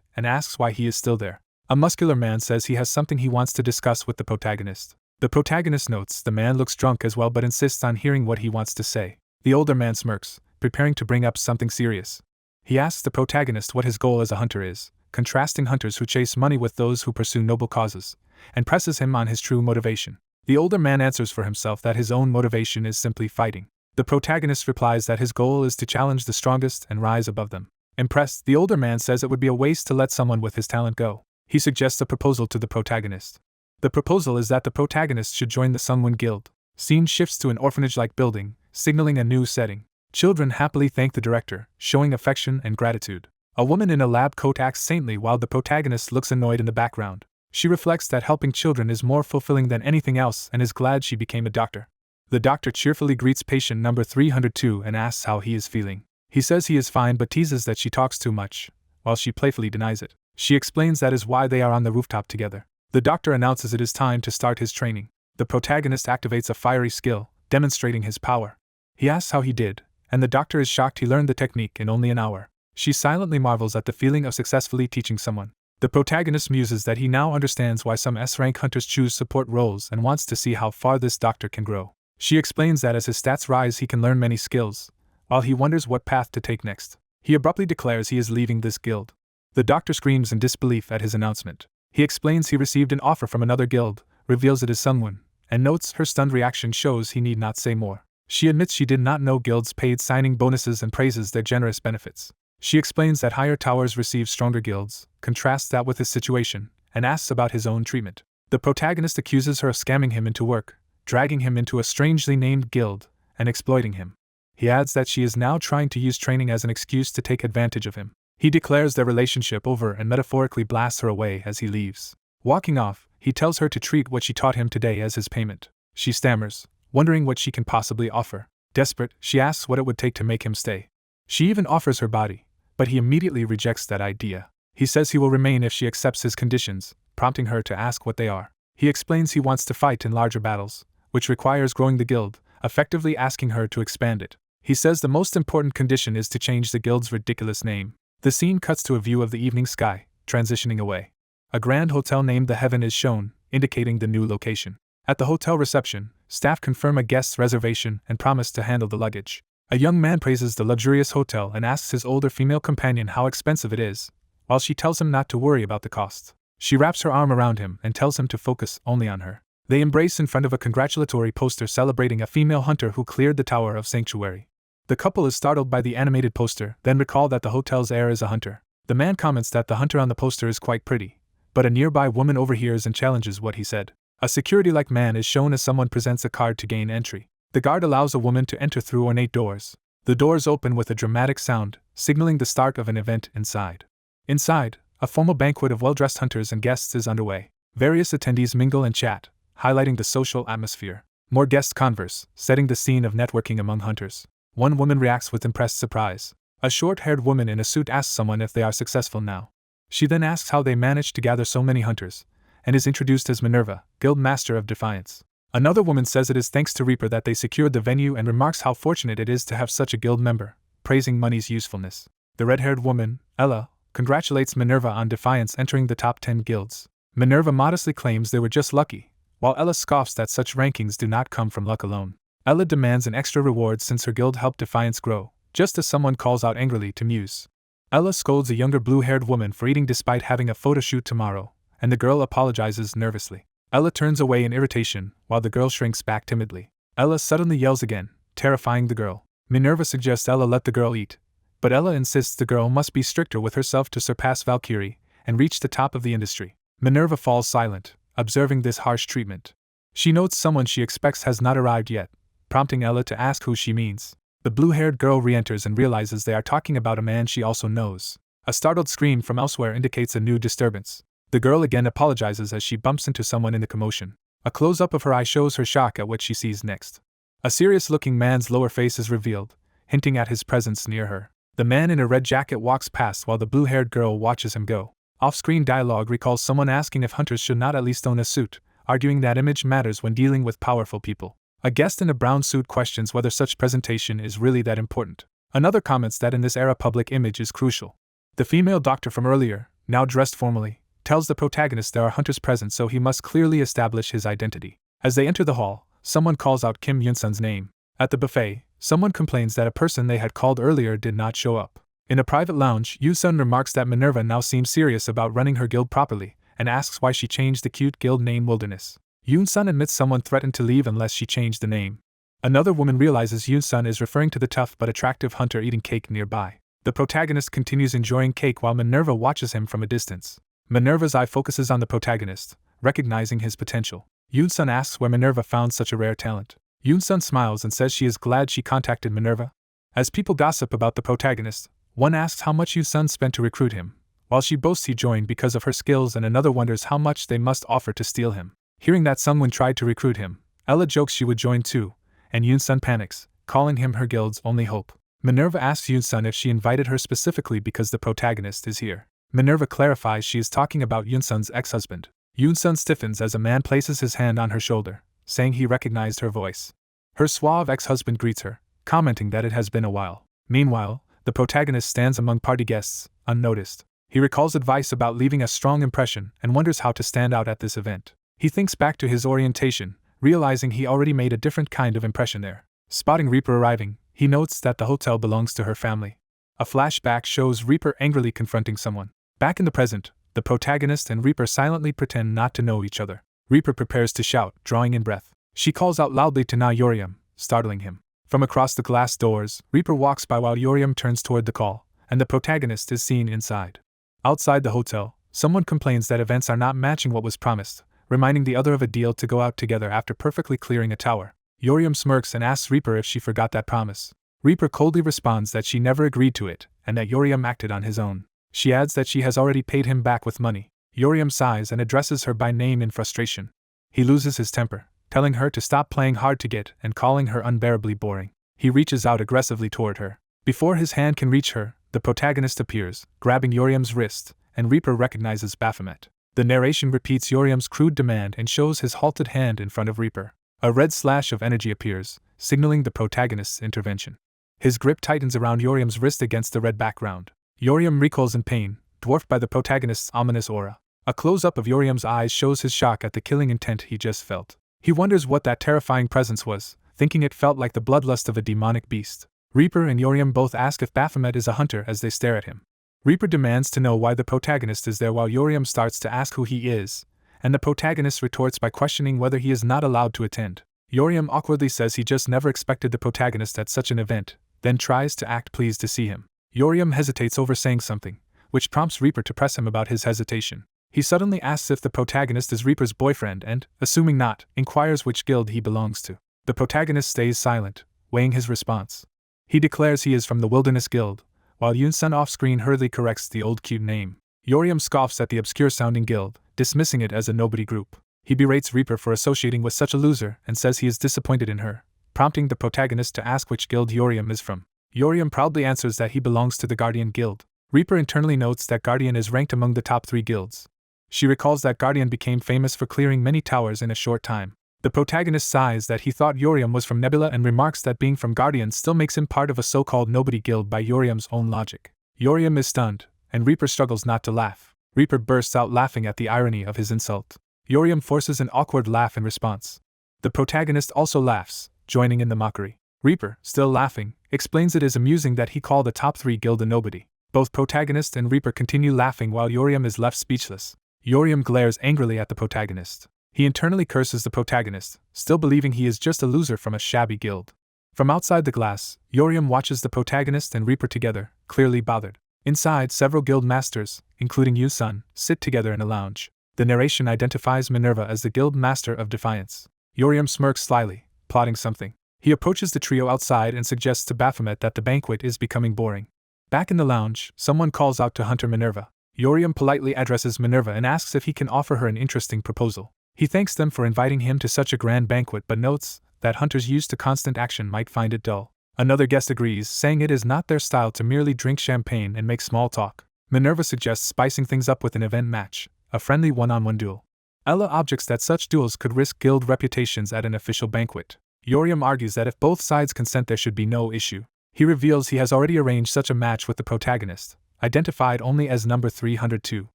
and asks why he is still there. A muscular man says he has something he wants to discuss with the protagonist. The protagonist notes the man looks drunk as well but insists on hearing what he wants to say. The older man smirks, preparing to bring up something serious. He asks the protagonist what his goal as a hunter is, contrasting hunters who chase money with those who pursue noble causes, and presses him on his true motivation. The older man answers for himself that his own motivation is simply fighting. The protagonist replies that his goal is to challenge the strongest and rise above them. Impressed, the older man says it would be a waste to let someone with his talent go. He suggests a proposal to the protagonist. The proposal is that the protagonist should join the Sunwin Guild. Scene shifts to an orphanage-like building, signaling a new setting. Children happily thank the director, showing affection and gratitude. A woman in a lab coat acts saintly while the protagonist looks annoyed in the background. She reflects that helping children is more fulfilling than anything else and is glad she became a doctor. The doctor cheerfully greets patient number 302 and asks how he is feeling. He says he is fine but teases that she talks too much, while she playfully denies it. She explains that is why they are on the rooftop together. The doctor announces it is time to start his training. The protagonist activates a fiery skill, demonstrating his power. He asks how he did, and the doctor is shocked he learned the technique in only an hour. She silently marvels at the feeling of successfully teaching someone. The protagonist muses that he now understands why some S-rank hunters choose support roles and wants to see how far this doctor can grow. She explains that as his stats rise he can learn many skills, while he wonders what path to take next. He abruptly declares he is leaving this guild. The doctor screams in disbelief at his announcement. He explains he received an offer from another guild, reveals it is someone, and notes her stunned reaction shows he need not say more. She admits she did not know guilds paid signing bonuses and praises their generous benefits. She explains that higher towers receive stronger guilds, contrasts that with his situation, and asks about his own treatment. The protagonist accuses her of scamming him into work, dragging him into a strangely named guild, and exploiting him. He adds that she is now trying to use training as an excuse to take advantage of him. He declares their relationship over and metaphorically blasts her away as he leaves. Walking off, he tells her to treat what she taught him today as his payment. She stammers, wondering what she can possibly offer. Desperate, she asks what it would take to make him stay. She even offers her body, but he immediately rejects that idea. He says he will remain if she accepts his conditions, prompting her to ask what they are. He explains he wants to fight in larger battles, which requires growing the guild, effectively asking her to expand it. He says the most important condition is to change the guild's ridiculous name. The scene cuts to a view of the evening sky, transitioning away. A grand hotel named The Heaven is shown, indicating the new location. At the hotel reception, staff confirm a guest's reservation and promise to handle the luggage. A young man praises the luxurious hotel and asks his older female companion how expensive it is, while she tells him not to worry about the cost. She wraps her arm around him and tells him to focus only on her. They embrace in front of a congratulatory poster celebrating a female hunter who cleared the Tower of Sanctuary. The couple is startled by the animated poster, then recall that the hotel's heir is a hunter. The man comments that the hunter on the poster is quite pretty, but a nearby woman overhears and challenges what he said. A security-like man is shown as someone presents a card to gain entry. The guard allows a woman to enter through ornate doors. The doors open with a dramatic sound, signaling the start of an event inside. Inside, a formal banquet of well-dressed hunters and guests is underway. Various attendees mingle and chat, highlighting the social atmosphere. More guests converse, setting the scene of networking among hunters. One woman reacts with impressed surprise. A short-haired woman in a suit asks someone if they are successful now. She then asks how they managed to gather so many hunters, and is introduced as Minerva, Guild Master of Defiance. Another woman says it is thanks to Reaper that they secured the venue and remarks how fortunate it is to have such a guild member, praising money's usefulness. The red-haired woman, Ella, congratulates Minerva on Defiance entering the top 10 guilds. Minerva modestly claims they were just lucky, while Ella scoffs that such rankings do not come from luck alone. Ella demands an extra reward since her guild helped Defiance grow, just as someone calls out angrily to Muse. Ella scolds a younger blue-haired woman for eating despite having a photo shoot tomorrow, and the girl apologizes nervously. Ella turns away in irritation, while the girl shrinks back timidly. Ella suddenly yells again, terrifying the girl. Minerva suggests Ella let the girl eat, but Ella insists the girl must be stricter with herself to surpass Valkyrie and reach the top of the industry. Minerva falls silent, observing this harsh treatment. She notes someone she expects has not arrived yet, prompting Ella to ask who she means. The blue-haired girl re-enters and realizes they are talking about a man she also knows. A startled scream from elsewhere indicates a new disturbance. The girl again apologizes as she bumps into someone in the commotion. A close-up of her eye shows her shock at what she sees next. A serious-looking man's lower face is revealed, hinting at his presence near her. The man in a red jacket walks past while the blue-haired girl watches him go. Off-screen dialogue recalls someone asking if hunters should not at least own a suit, arguing that image matters when dealing with powerful people. A guest in a brown suit questions whether such presentation is really that important. Another comments that in this era public image is crucial. The female doctor from earlier, now dressed formally, tells the protagonist there are hunters present so he must clearly establish his identity. As they enter the hall, someone calls out Kim Yunsun's name. At the buffet, someone complains that a person they had called earlier did not show up. In a private lounge, Yunsun remarks that Minerva now seems serious about running her guild properly, and asks why she changed the cute guild name Wilderness. Yoon-sun admits someone threatened to leave unless she changed the name. Another woman realizes Yoon-sun is referring to the tough but attractive hunter eating cake nearby. The protagonist continues enjoying cake while Minerva watches him from a distance. Minerva's eye focuses on the protagonist, recognizing his potential. Yoon-sun asks where Minerva found such a rare talent. Yoon-sun smiles and says she is glad she contacted Minerva. As people gossip about the protagonist, one asks how much Yoon-sun spent to recruit him, while she boasts he joined because of her skills and another wonders how much they must offer to steal him. Hearing that someone tried to recruit him, Ella jokes she would join too, and Yoon-sun panics, calling him her guild's only hope. Minerva asks Yoon-sun if she invited her specifically because the protagonist is here. Minerva clarifies she is talking about Yoon-sun's ex-husband. Yoon-sun stiffens as a man places his hand on her shoulder, saying he recognized her voice. Her suave ex-husband greets her, commenting that it has been a while. Meanwhile, the protagonist stands among party guests, unnoticed. He recalls advice about leaving a strong impression and wonders how to stand out at this event. He thinks back to his orientation, realizing he already made a different kind of impression there. Spotting Reaper arriving, he notes that the hotel belongs to her family. A flashback shows Reaper angrily confronting someone. Back in the present, the protagonist and Reaper silently pretend not to know each other. Reaper prepares to shout, drawing in breath. She calls out loudly to yeosseum, startling him. From across the glass doors, Reaper walks by while yeosseum turns toward the call, and the protagonist is seen inside. Outside the hotel, someone complains that events are not matching what was promised, reminding the other of a deal to go out together after perfectly clearing a tower. yeosseum smirks and asks Reaper if she forgot that promise. Reaper coldly responds that she never agreed to it, and that yeosseum acted on his own. She adds that she has already paid him back with money. yeosseum sighs and addresses her by name in frustration. He loses his temper, telling her to stop playing hard to get and calling her unbearably boring. He reaches out aggressively toward her. Before his hand can reach her, the protagonist appears, grabbing yeosseum's wrist, and Reaper recognizes Baphomet. The narration repeats yeosseum's crude demand and shows his halted hand in front of Reaper. A red slash of energy appears, signaling the protagonist's intervention. His grip tightens around yeosseum's wrist against the red background. yeosseum recoils in pain, dwarfed by the protagonist's ominous aura. A close-up of yeosseum's eyes shows his shock at the killing intent he just felt. He wonders what that terrifying presence was, thinking it felt like the bloodlust of a demonic beast. Reaper and yeosseum both ask if Baphomet is a hunter as they stare at him. Reaper demands to know why the protagonist is there while yeosseum starts to ask who he is, and the protagonist retorts by questioning whether he is not allowed to attend. yeosseum awkwardly says he just never expected the protagonist at such an event, then tries to act pleased to see him. yeosseum hesitates over saying something, which prompts Reaper to press him about his hesitation. He suddenly asks if the protagonist is Reaper's boyfriend and, assuming not, inquires which guild he belongs to. The protagonist stays silent, weighing his response. He declares he is from the Wilderness Guild, while Yoon-sun off-screen hurriedly corrects the old cute name. yeosseum scoffs at the obscure-sounding guild, dismissing it as a nobody group. He berates Reaper for associating with such a loser and says he is disappointed in her, prompting the protagonist to ask which guild yeosseum is from. yeosseum proudly answers that he belongs to the Guardian Guild. Reaper internally notes that Guardian is ranked among the top 3 guilds. She recalls that Guardian became famous for clearing many towers in a short time. The protagonist sighs that he thought yeosseum was from Nebula and remarks that being from Guardian still makes him part of a so-called nobody guild by yeosseum's own logic. yeosseum is stunned, and Reaper struggles not to laugh. Reaper bursts out laughing at the irony of his insult. yeosseum forces an awkward laugh in response. The protagonist also laughs, joining in the mockery. Reaper, still laughing, explains it is amusing that he called the top 3 guild a nobody. Both protagonist and Reaper continue laughing while yeosseum is left speechless. yeosseum glares angrily at the protagonist. He internally curses the protagonist, still believing he is just a loser from a shabby guild. From outside the glass, yeosseum watches the protagonist and Reaper together, clearly bothered. Inside, several guild masters, including Yoon-sun, sit together in a lounge. The narration identifies Minerva as the guild master of Defiance. yeosseum smirks slyly, plotting something. He approaches the trio outside and suggests to Baphomet that the banquet is becoming boring. Back in the lounge, someone calls out to Hunter Minerva. yeosseum politely addresses Minerva and asks if he can offer her an interesting proposal. He thanks them for inviting him to such a grand banquet but notes that hunters used to constant action might find it dull. Another guest agrees, saying it is not their style to merely drink champagne and make small talk. Minerva suggests spicing things up with an event match, a friendly one-on-one duel. Ella objects that such duels could risk guild reputations at an official banquet. yeosseum argues that if both sides consent there should be no issue. He reveals he has already arranged such a match with the protagonist, identified only as number 302.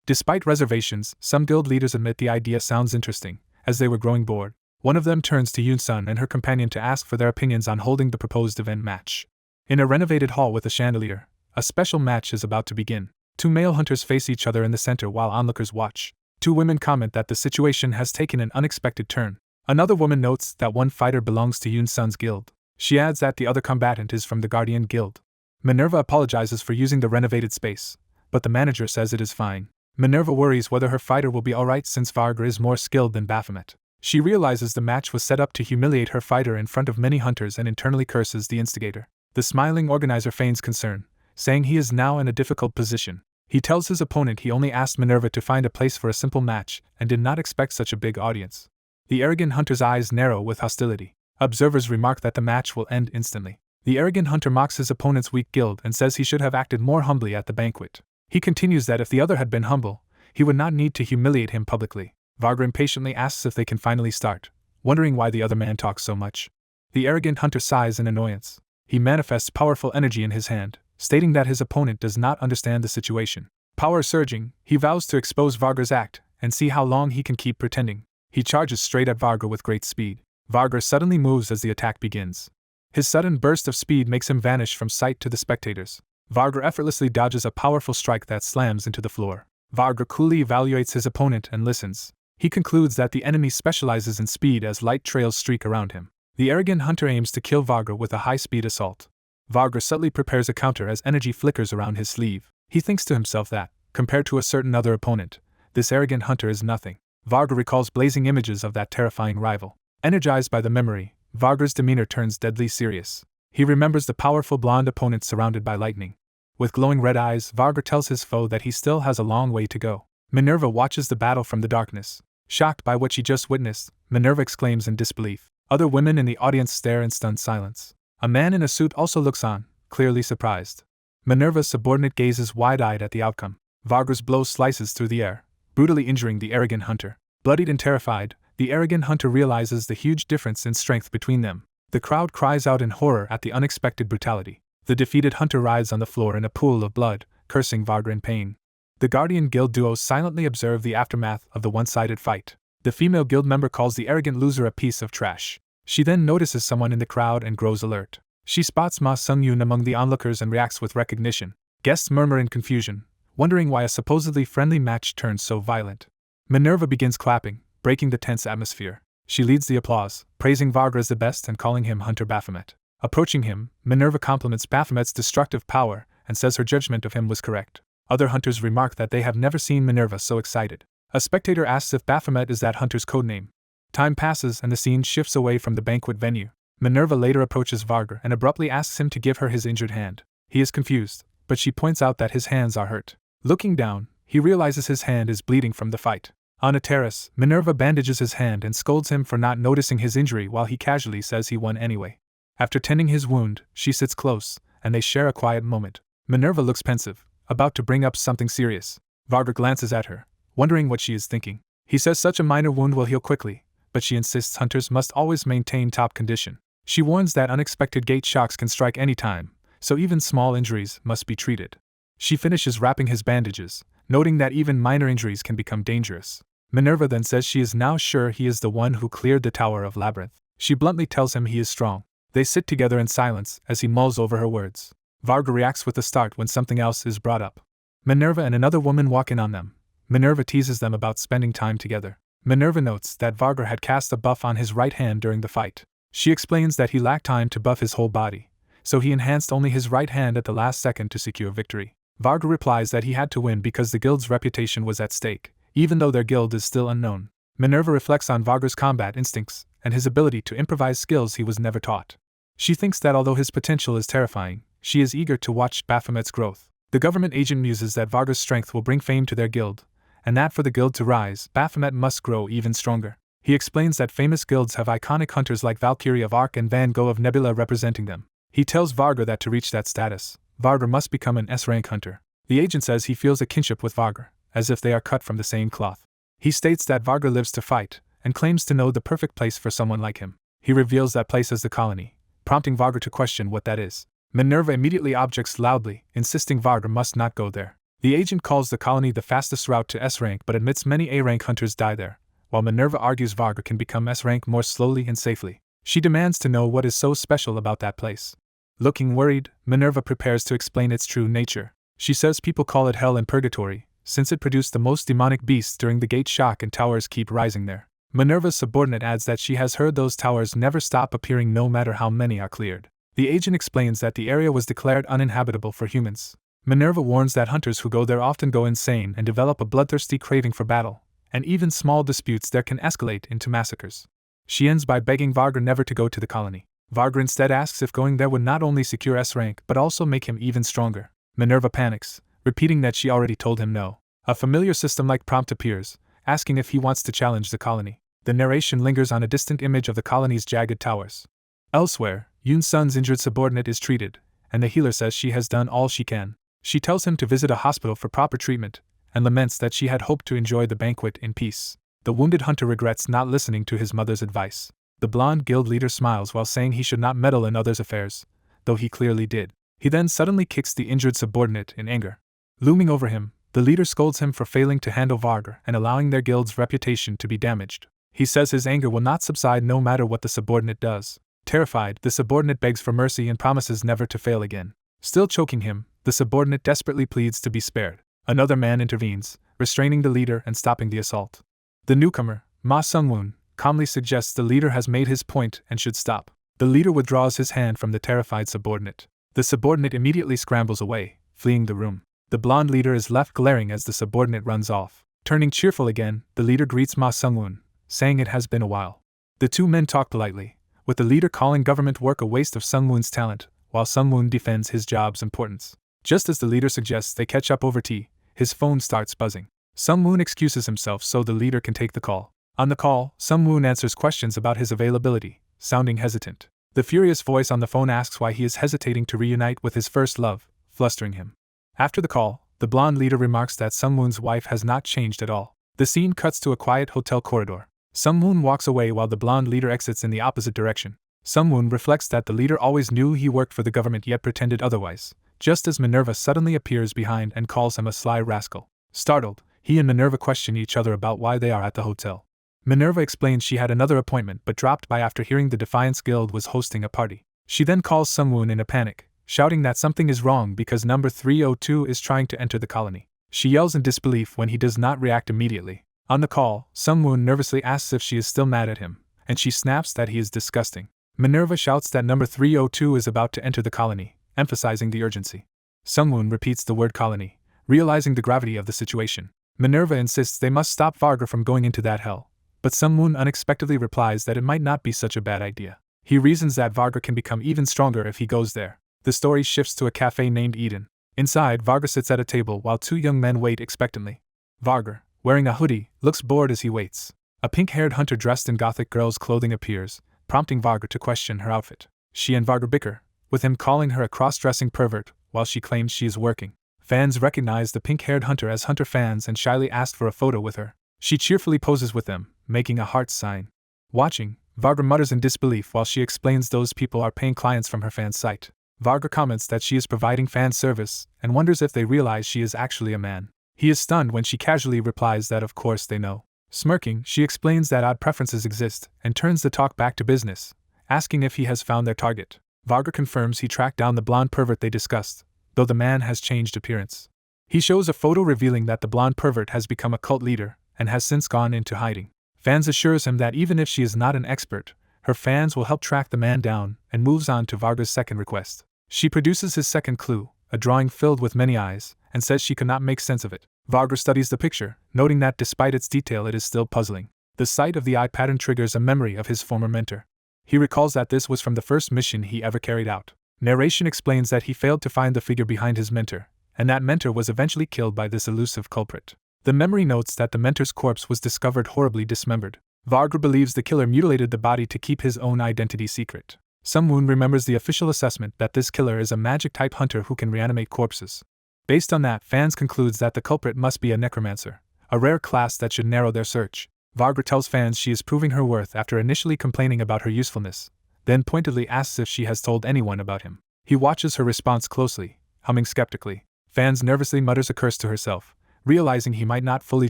Despite reservations, some guild leaders admit the idea sounds interesting, as they were growing bored. One of them turns to Yoon-sun and her companion to ask for their opinions on holding the proposed event match. In a renovated hall with a chandelier, a special match is about to begin. 2 male hunters face each other in the center while onlookers watch. 2 women comment that the situation has taken an unexpected turn. Another woman notes that one fighter belongs to Yoon-sun's guild. She adds that the other combatant is from the Guardian Guild. Minerva apologizes for using the renovated space, but the manager says it is fine. Minerva worries whether her fighter will be alright since Varga is more skilled than Baphomet. She realizes the match was set up to humiliate her fighter in front of many hunters and internally curses the instigator. The smiling organizer feigns concern, saying he is now in a difficult position. He tells his opponent he only asked Minerva to find a place for a simple match and did not expect such a big audience. The arrogant hunter's eyes narrow with hostility. Observers remark that the match will end instantly. The arrogant hunter mocks his opponent's weak guild and says he should have acted more humbly at the banquet. He continues that if the other had been humble, he would not need to humiliate him publicly. Varga impatiently asks if they can finally start, wondering why the other man talks so much. The arrogant hunter sighs in annoyance. He manifests powerful energy in his hand, stating that his opponent does not understand the situation. Power surging, he vows to expose Varga's act and see how long he can keep pretending. He charges straight at Varga with great speed. Varga suddenly moves as the attack begins. His sudden burst of speed makes him vanish from sight to the spectators. Varga effortlessly dodges a powerful strike that slams into the floor. Varga coolly evaluates his opponent and listens. He concludes that the enemy specializes in speed as light trails streak around him. The arrogant hunter aims to kill Varga with a high-speed assault. Varga subtly prepares a counter as energy flickers around his sleeve. He thinks to himself that, compared to a certain other opponent, this arrogant hunter is nothing. Varga recalls blazing images of that terrifying rival. Energized by the memory, Varga's demeanor turns deadly serious. He remembers the powerful blonde opponent surrounded by lightning. With glowing red eyes, Varga tells his foe that he still has a long way to go. Minerva watches the battle from the darkness. Shocked by what she just witnessed, Minerva exclaims in disbelief. Other women in the audience stare in stunned silence. A man in a suit also looks on, clearly surprised. Minerva's subordinate gazes wide-eyed at the outcome. Varga's blow slices through the air, brutally injuring the arrogant hunter. Bloodied and terrified, the arrogant hunter realizes the huge difference in strength between them. The crowd cries out in horror at the unexpected brutality. The defeated hunter writhes on the floor in a pool of blood, cursing Varga in pain. The Guardian Guild duo silently observe the aftermath of the one-sided fight. The female guild member calls the arrogant loser a piece of trash. She then notices someone in the crowd and grows alert. She spots Ma Sung-yoon among the onlookers and reacts with recognition. Guests murmur in confusion, wondering why a supposedly friendly match turns so violent. Minerva begins clapping, breaking the tense atmosphere. She leads the applause, praising Varga as the best and calling him Hunter Baphomet. Approaching him, Minerva compliments Baphomet's destructive power and says her judgment of him was correct. Other hunters remark that they have never seen Minerva so excited. A spectator asks if Baphomet is that hunter's codename. Time passes and the scene shifts away from the banquet venue. Minerva later approaches Varga and abruptly asks him to give her his injured hand. He is confused, but she points out that his hands are hurt. Looking down, he realizes his hand is bleeding from the fight. On a terrace, Minerva bandages his hand and scolds him for not noticing his injury while he casually says he won anyway. After tending his wound, she sits close, and they share a quiet moment. Minerva looks pensive, about to bring up something serious. Varga glances at her, wondering what she is thinking. He says such a minor wound will heal quickly, but she insists hunters must always maintain top condition. She warns that unexpected gate shocks can strike any time, so even small injuries must be treated. She finishes wrapping his bandages, noting that even minor injuries can become dangerous. Minerva then says she is now sure he is the one who cleared the Tower of Labyrinth. She bluntly tells him he is strong. They sit together in silence as he mulls over her words. Varga reacts with a start when something else is brought up. Minerva and another woman walk in on them. Minerva teases them about spending time together. Minerva notes that Varga had cast a buff on his right hand during the fight. She explains that he lacked time to buff his whole body, so he enhanced only his right hand at the last second to secure victory. Varga replies that he had to win because the guild's reputation was at stake, even though their guild is still unknown. Minerva reflects on Varga's combat instincts and his ability to improvise skills he was never taught. She thinks that although his potential is terrifying, she is eager to watch Baphomet's growth. The government agent muses that Varga's strength will bring fame to their guild, and that for the guild to rise, Baphomet must grow even stronger. He explains that famous guilds have iconic hunters like Valkyrie of Ark and Van Gogh of Nebula representing them. He tells Varga that to reach that status, Varga must become an S-rank hunter. The agent says he feels a kinship with Varga, as if they are cut from the same cloth. He states that Varga lives to fight, and claims to know the perfect place for someone like him. He reveals that place as the colony, prompting Varga to question what that is. Minerva immediately objects loudly, insisting Varga must not go there. The agent calls the colony the fastest route to S-rank but admits many A-rank hunters die there, while Minerva argues Varga can become S-rank more slowly and safely. She demands to know what is so special about that place. Looking worried, Minerva prepares to explain its true nature. She says people call it hell and purgatory, since it produced the most demonic beasts during the gate shock and towers keep rising there. Minerva's subordinate adds that she has heard those towers never stop appearing no matter how many are cleared. The agent explains that the area was declared uninhabitable for humans. Minerva warns that hunters who go there often go insane and develop a bloodthirsty craving for battle, and even small disputes there can escalate into massacres. She ends by begging Varga never to go to the colony. Varga instead asks if going there would not only secure S-rank but also make him even stronger. Minerva panics, repeating that she already told him no. A familiar system-like prompt appears, asking if he wants to challenge the colony. The narration lingers on a distant image of the colony's jagged towers. Elsewhere, Yoon's son's injured subordinate is treated, and the healer says she has done all she can. She tells him to visit a hospital for proper treatment, and laments that she had hoped to enjoy the banquet in peace. The wounded hunter regrets not listening to his mother's advice. The blonde guild leader smiles while saying he should not meddle in others' affairs, though he clearly did. He then suddenly kicks the injured subordinate in anger. Looming over him, the leader scolds him for failing to handle Vargar and allowing their guild's reputation to be damaged. He says his anger will not subside no matter what the subordinate does. Terrified, the subordinate begs for mercy and promises never to fail again. Still choking him, the subordinate desperately pleads to be spared. Another man intervenes, restraining the leader and stopping the assault. The newcomer, Ma Sungwoon, calmly suggests the leader has made his point and should stop. The leader withdraws his hand from the terrified subordinate. The subordinate immediately scrambles away, fleeing the room. The blonde leader is left glaring as the subordinate runs off. Turning cheerful again, the leader greets Ma Sungwoon, saying it has been a while. The two men talk politely, with the leader calling government work a waste of Sungwoon's talent, while Sungwoon defends his job's importance. Just as the leader suggests they catch up over tea, his phone starts buzzing. Sungwoon excuses himself so the leader can take the call. On the call, Sungwoon answers questions about his availability, sounding hesitant. The furious voice on the phone asks why he is hesitating to reunite with his first love, flustering him. After the call, the blonde leader remarks that Sungwoon's wife has not changed at all. The scene cuts to a quiet hotel corridor. Sungwoon walks away while the blonde leader exits in the opposite direction. Sungwoon reflects that the leader always knew he worked for the government yet pretended otherwise, just as Minerva suddenly appears behind and calls him a sly rascal. Startled, he and Minerva question each other about why they are at the hotel. Minerva explains she had another appointment but dropped by after hearing the Defiance Guild was hosting a party. She then calls Sungwoon in a panic, shouting that something is wrong because number 302 is trying to enter the colony. She yells in disbelief when he does not react immediately. On the call, Sungwoon nervously asks if she is still mad at him, and she snaps that he is disgusting. Minerva shouts that number 302 is about to enter the colony, emphasizing the urgency. Sungwoon repeats the word colony, realizing the gravity of the situation. Minerva insists they must stop Vargar from going into that hell, but Sungwoon unexpectedly replies that it might not be such a bad idea. He reasons that Vargar can become even stronger if he goes there. The story shifts to a cafe named Eden. Inside, Vargar sits at a table while two young men wait expectantly. Vargar, wearing a hoodie, looks bored as he waits. A pink-haired hunter dressed in gothic girl's clothing appears, prompting Vargar to question her outfit. She and Vargar bicker, with him calling her a cross-dressing pervert, while she claims she is working. Fans recognize the pink-haired hunter as Hunter fans and shyly ask for a photo with her. She cheerfully poses with them, making a heart sign. Watching, Vargar mutters in disbelief while she explains those people are paying clients from her fan site. Vargar comments that she is providing fan service and wonders if they realize she is actually a man. He is stunned when she casually replies that of course they know. Smirking, she explains that odd preferences exist and turns the talk back to business, asking if he has found their target. Vargar confirms he tracked down the blonde pervert they discussed, though the man has changed appearance. He shows a photo revealing that the blonde pervert has become a cult leader and has since gone into hiding. Fans assures him that even if she is not an expert, her fans will help track the man down and moves on to Vargar's second request. She produces his second clue, a drawing filled with many eyes, and says she could not make sense of it. Vargar studies the picture, noting that despite its detail it is still puzzling. The sight of the eye pattern triggers a memory of his former mentor. He recalls that this was from the first mission he ever carried out. Narration explains that he failed to find the figure behind his mentor, and that mentor was eventually killed by this elusive culprit. The memory notes that the mentor's corpse was discovered horribly dismembered. Vargar believes the killer mutilated the body to keep his own identity secret. Sungwoon remembers the official assessment that this killer is a magic-type hunter who can reanimate corpses. Based on that, fans concludes that the culprit must be a necromancer, a rare class that should narrow their search. Vargar tells fans she is proving her worth after initially complaining about her usefulness, then pointedly asks if she has told anyone about him. He watches her response closely, humming skeptically. Fans nervously mutters a curse to herself, realizing he might not fully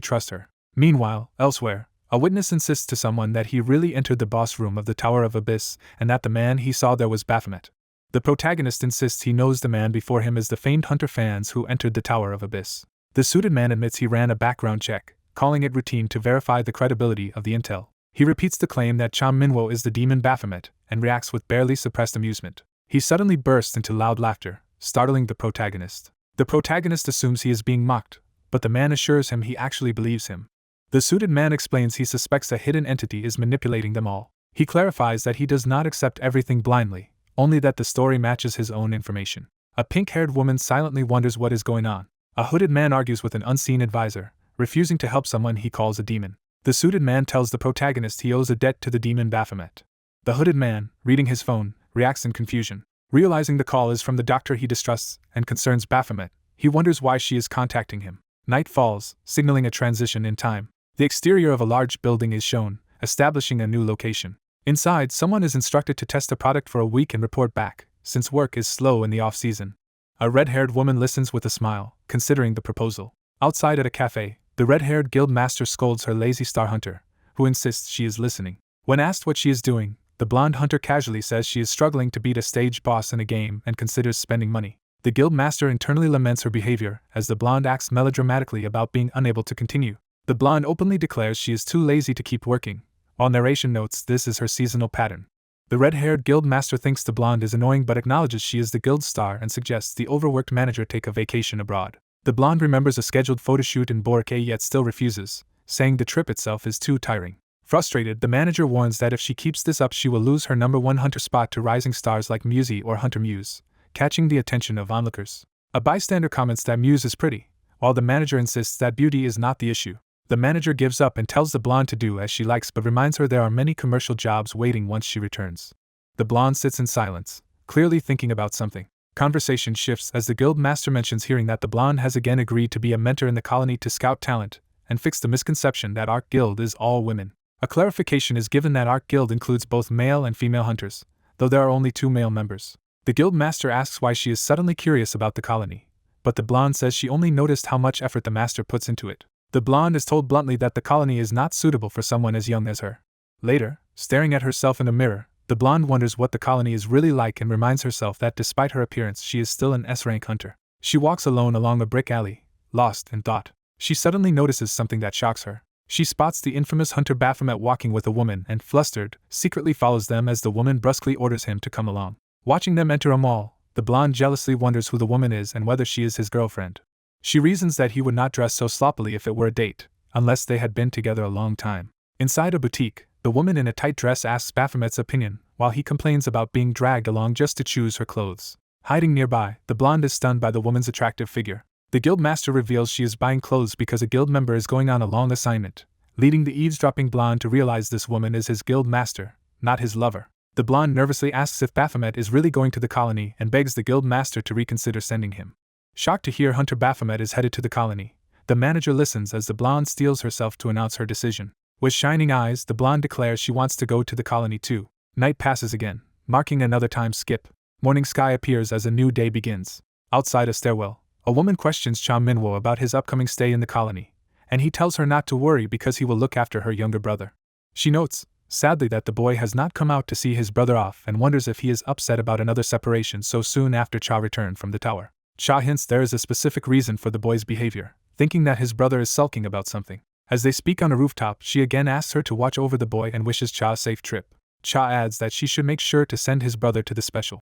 trust her. Meanwhile, elsewhere, a witness insists to someone that he really entered the boss room of the Tower of Abyss and that the man he saw there was Baphomet. The protagonist insists he knows the man before him is the famed hunter fans who entered the Tower of Abyss. The suited man admits he ran a background check, calling it routine to verify the credibility of the intel. He repeats the claim that Cham Minwo is the demon Baphomet and reacts with barely suppressed amusement. He suddenly bursts into loud laughter, startling the protagonist. The protagonist assumes he is being mocked, but the man assures him he actually believes him. The suited man explains he suspects a hidden entity is manipulating them all. He clarifies that he does not accept everything blindly, only that the story matches his own information. A pink-haired woman silently wonders what is going on. A hooded man argues with an unseen advisor, refusing to help someone he calls a demon. The suited man tells the protagonist he owes a debt to the demon Baphomet. The hooded man, reading his phone, reacts in confusion. Realizing the call is from the doctor he distrusts and concerns Baphomet, he wonders why she is contacting him. Night falls, signaling a transition in time. The exterior of a large building is shown, establishing a new location. Inside, someone is instructed to test a product for a week and report back, since work is slow in the off-season. A red-haired woman listens with a smile, considering the proposal. Outside at a cafe, the red-haired guild master scolds her lazy star hunter, who insists she is listening. When asked what she is doing, the blonde hunter casually says she is struggling to beat a stage boss in a game and considers spending money. The guild master internally laments her behavior as the blonde acts melodramatically about being unable to continue. The blonde openly declares she is too lazy to keep working, while narration notes this is her seasonal pattern. The red-haired guild master thinks the blonde is annoying but acknowledges she is the guild star and suggests the overworked manager take a vacation abroad. The blonde remembers a scheduled photoshoot in Boracay yet still refuses, saying the trip itself is too tiring. Frustrated, the manager warns that if she keeps this up she will lose her #1 hunter spot to rising stars like Musi or Hunter Muse, catching the attention of onlookers. A bystander comments that Muse is pretty, while the manager insists that beauty is not the issue. The manager gives up and tells the blonde to do as she likes but reminds her there are many commercial jobs waiting once she returns. The blonde sits in silence, clearly thinking about something. Conversation shifts as the guild master mentions hearing that the blonde has again agreed to be a mentor in the colony to scout talent and fix the misconception that Ark Guild is all women. A clarification is given that Ark Guild includes both male and female hunters, though there are only 2 male members. The guild master asks why she is suddenly curious about the colony, but the blonde says she only noticed how much effort the master puts into it. The blonde is told bluntly that the colony is not suitable for someone as young as her. Later, staring at herself in the mirror, the blonde wonders what the colony is really like and reminds herself that despite her appearance she is still an S-rank hunter. She walks alone along a brick alley, lost in thought. She suddenly notices something that shocks her. She spots the infamous hunter Baphomet walking with a woman and, flustered, secretly follows them as the woman brusquely orders him to come along. Watching them enter a mall, the blonde jealously wonders who the woman is and whether she is his girlfriend. She reasons that he would not dress so sloppily if it were a date, unless they had been together a long time. Inside a boutique, the woman in a tight dress asks Baphomet's opinion, while he complains about being dragged along just to choose her clothes. Hiding nearby, the blonde is stunned by the woman's attractive figure. The guild master reveals she is buying clothes because a guild member is going on a long assignment, leading the eavesdropping blonde to realize this woman is his guild master, not his lover. The blonde nervously asks if Baphomet is really going to the colony and begs the guild master to reconsider sending him. Shocked to hear Hunter Baphomet is headed to the colony, the manager listens as the blonde steels herself to announce her decision. With shining eyes, the blonde declares she wants to go to the colony too. Night passes again, marking another time skip. Morning sky appears as a new day begins. Outside a stairwell, a woman questions Cha Minwo about his upcoming stay in the colony, and he tells her not to worry because he will look after her younger brother. She notes, sadly, that the boy has not come out to see his brother off and wonders if he is upset about another separation so soon after Cha returned from the tower. Cha hints there is a specific reason for the boy's behavior, thinking that his brother is sulking about something. As they speak on a rooftop, she again asks her to watch over the boy and wishes Cha a safe trip. Cha adds that she should make sure to send his brother to the special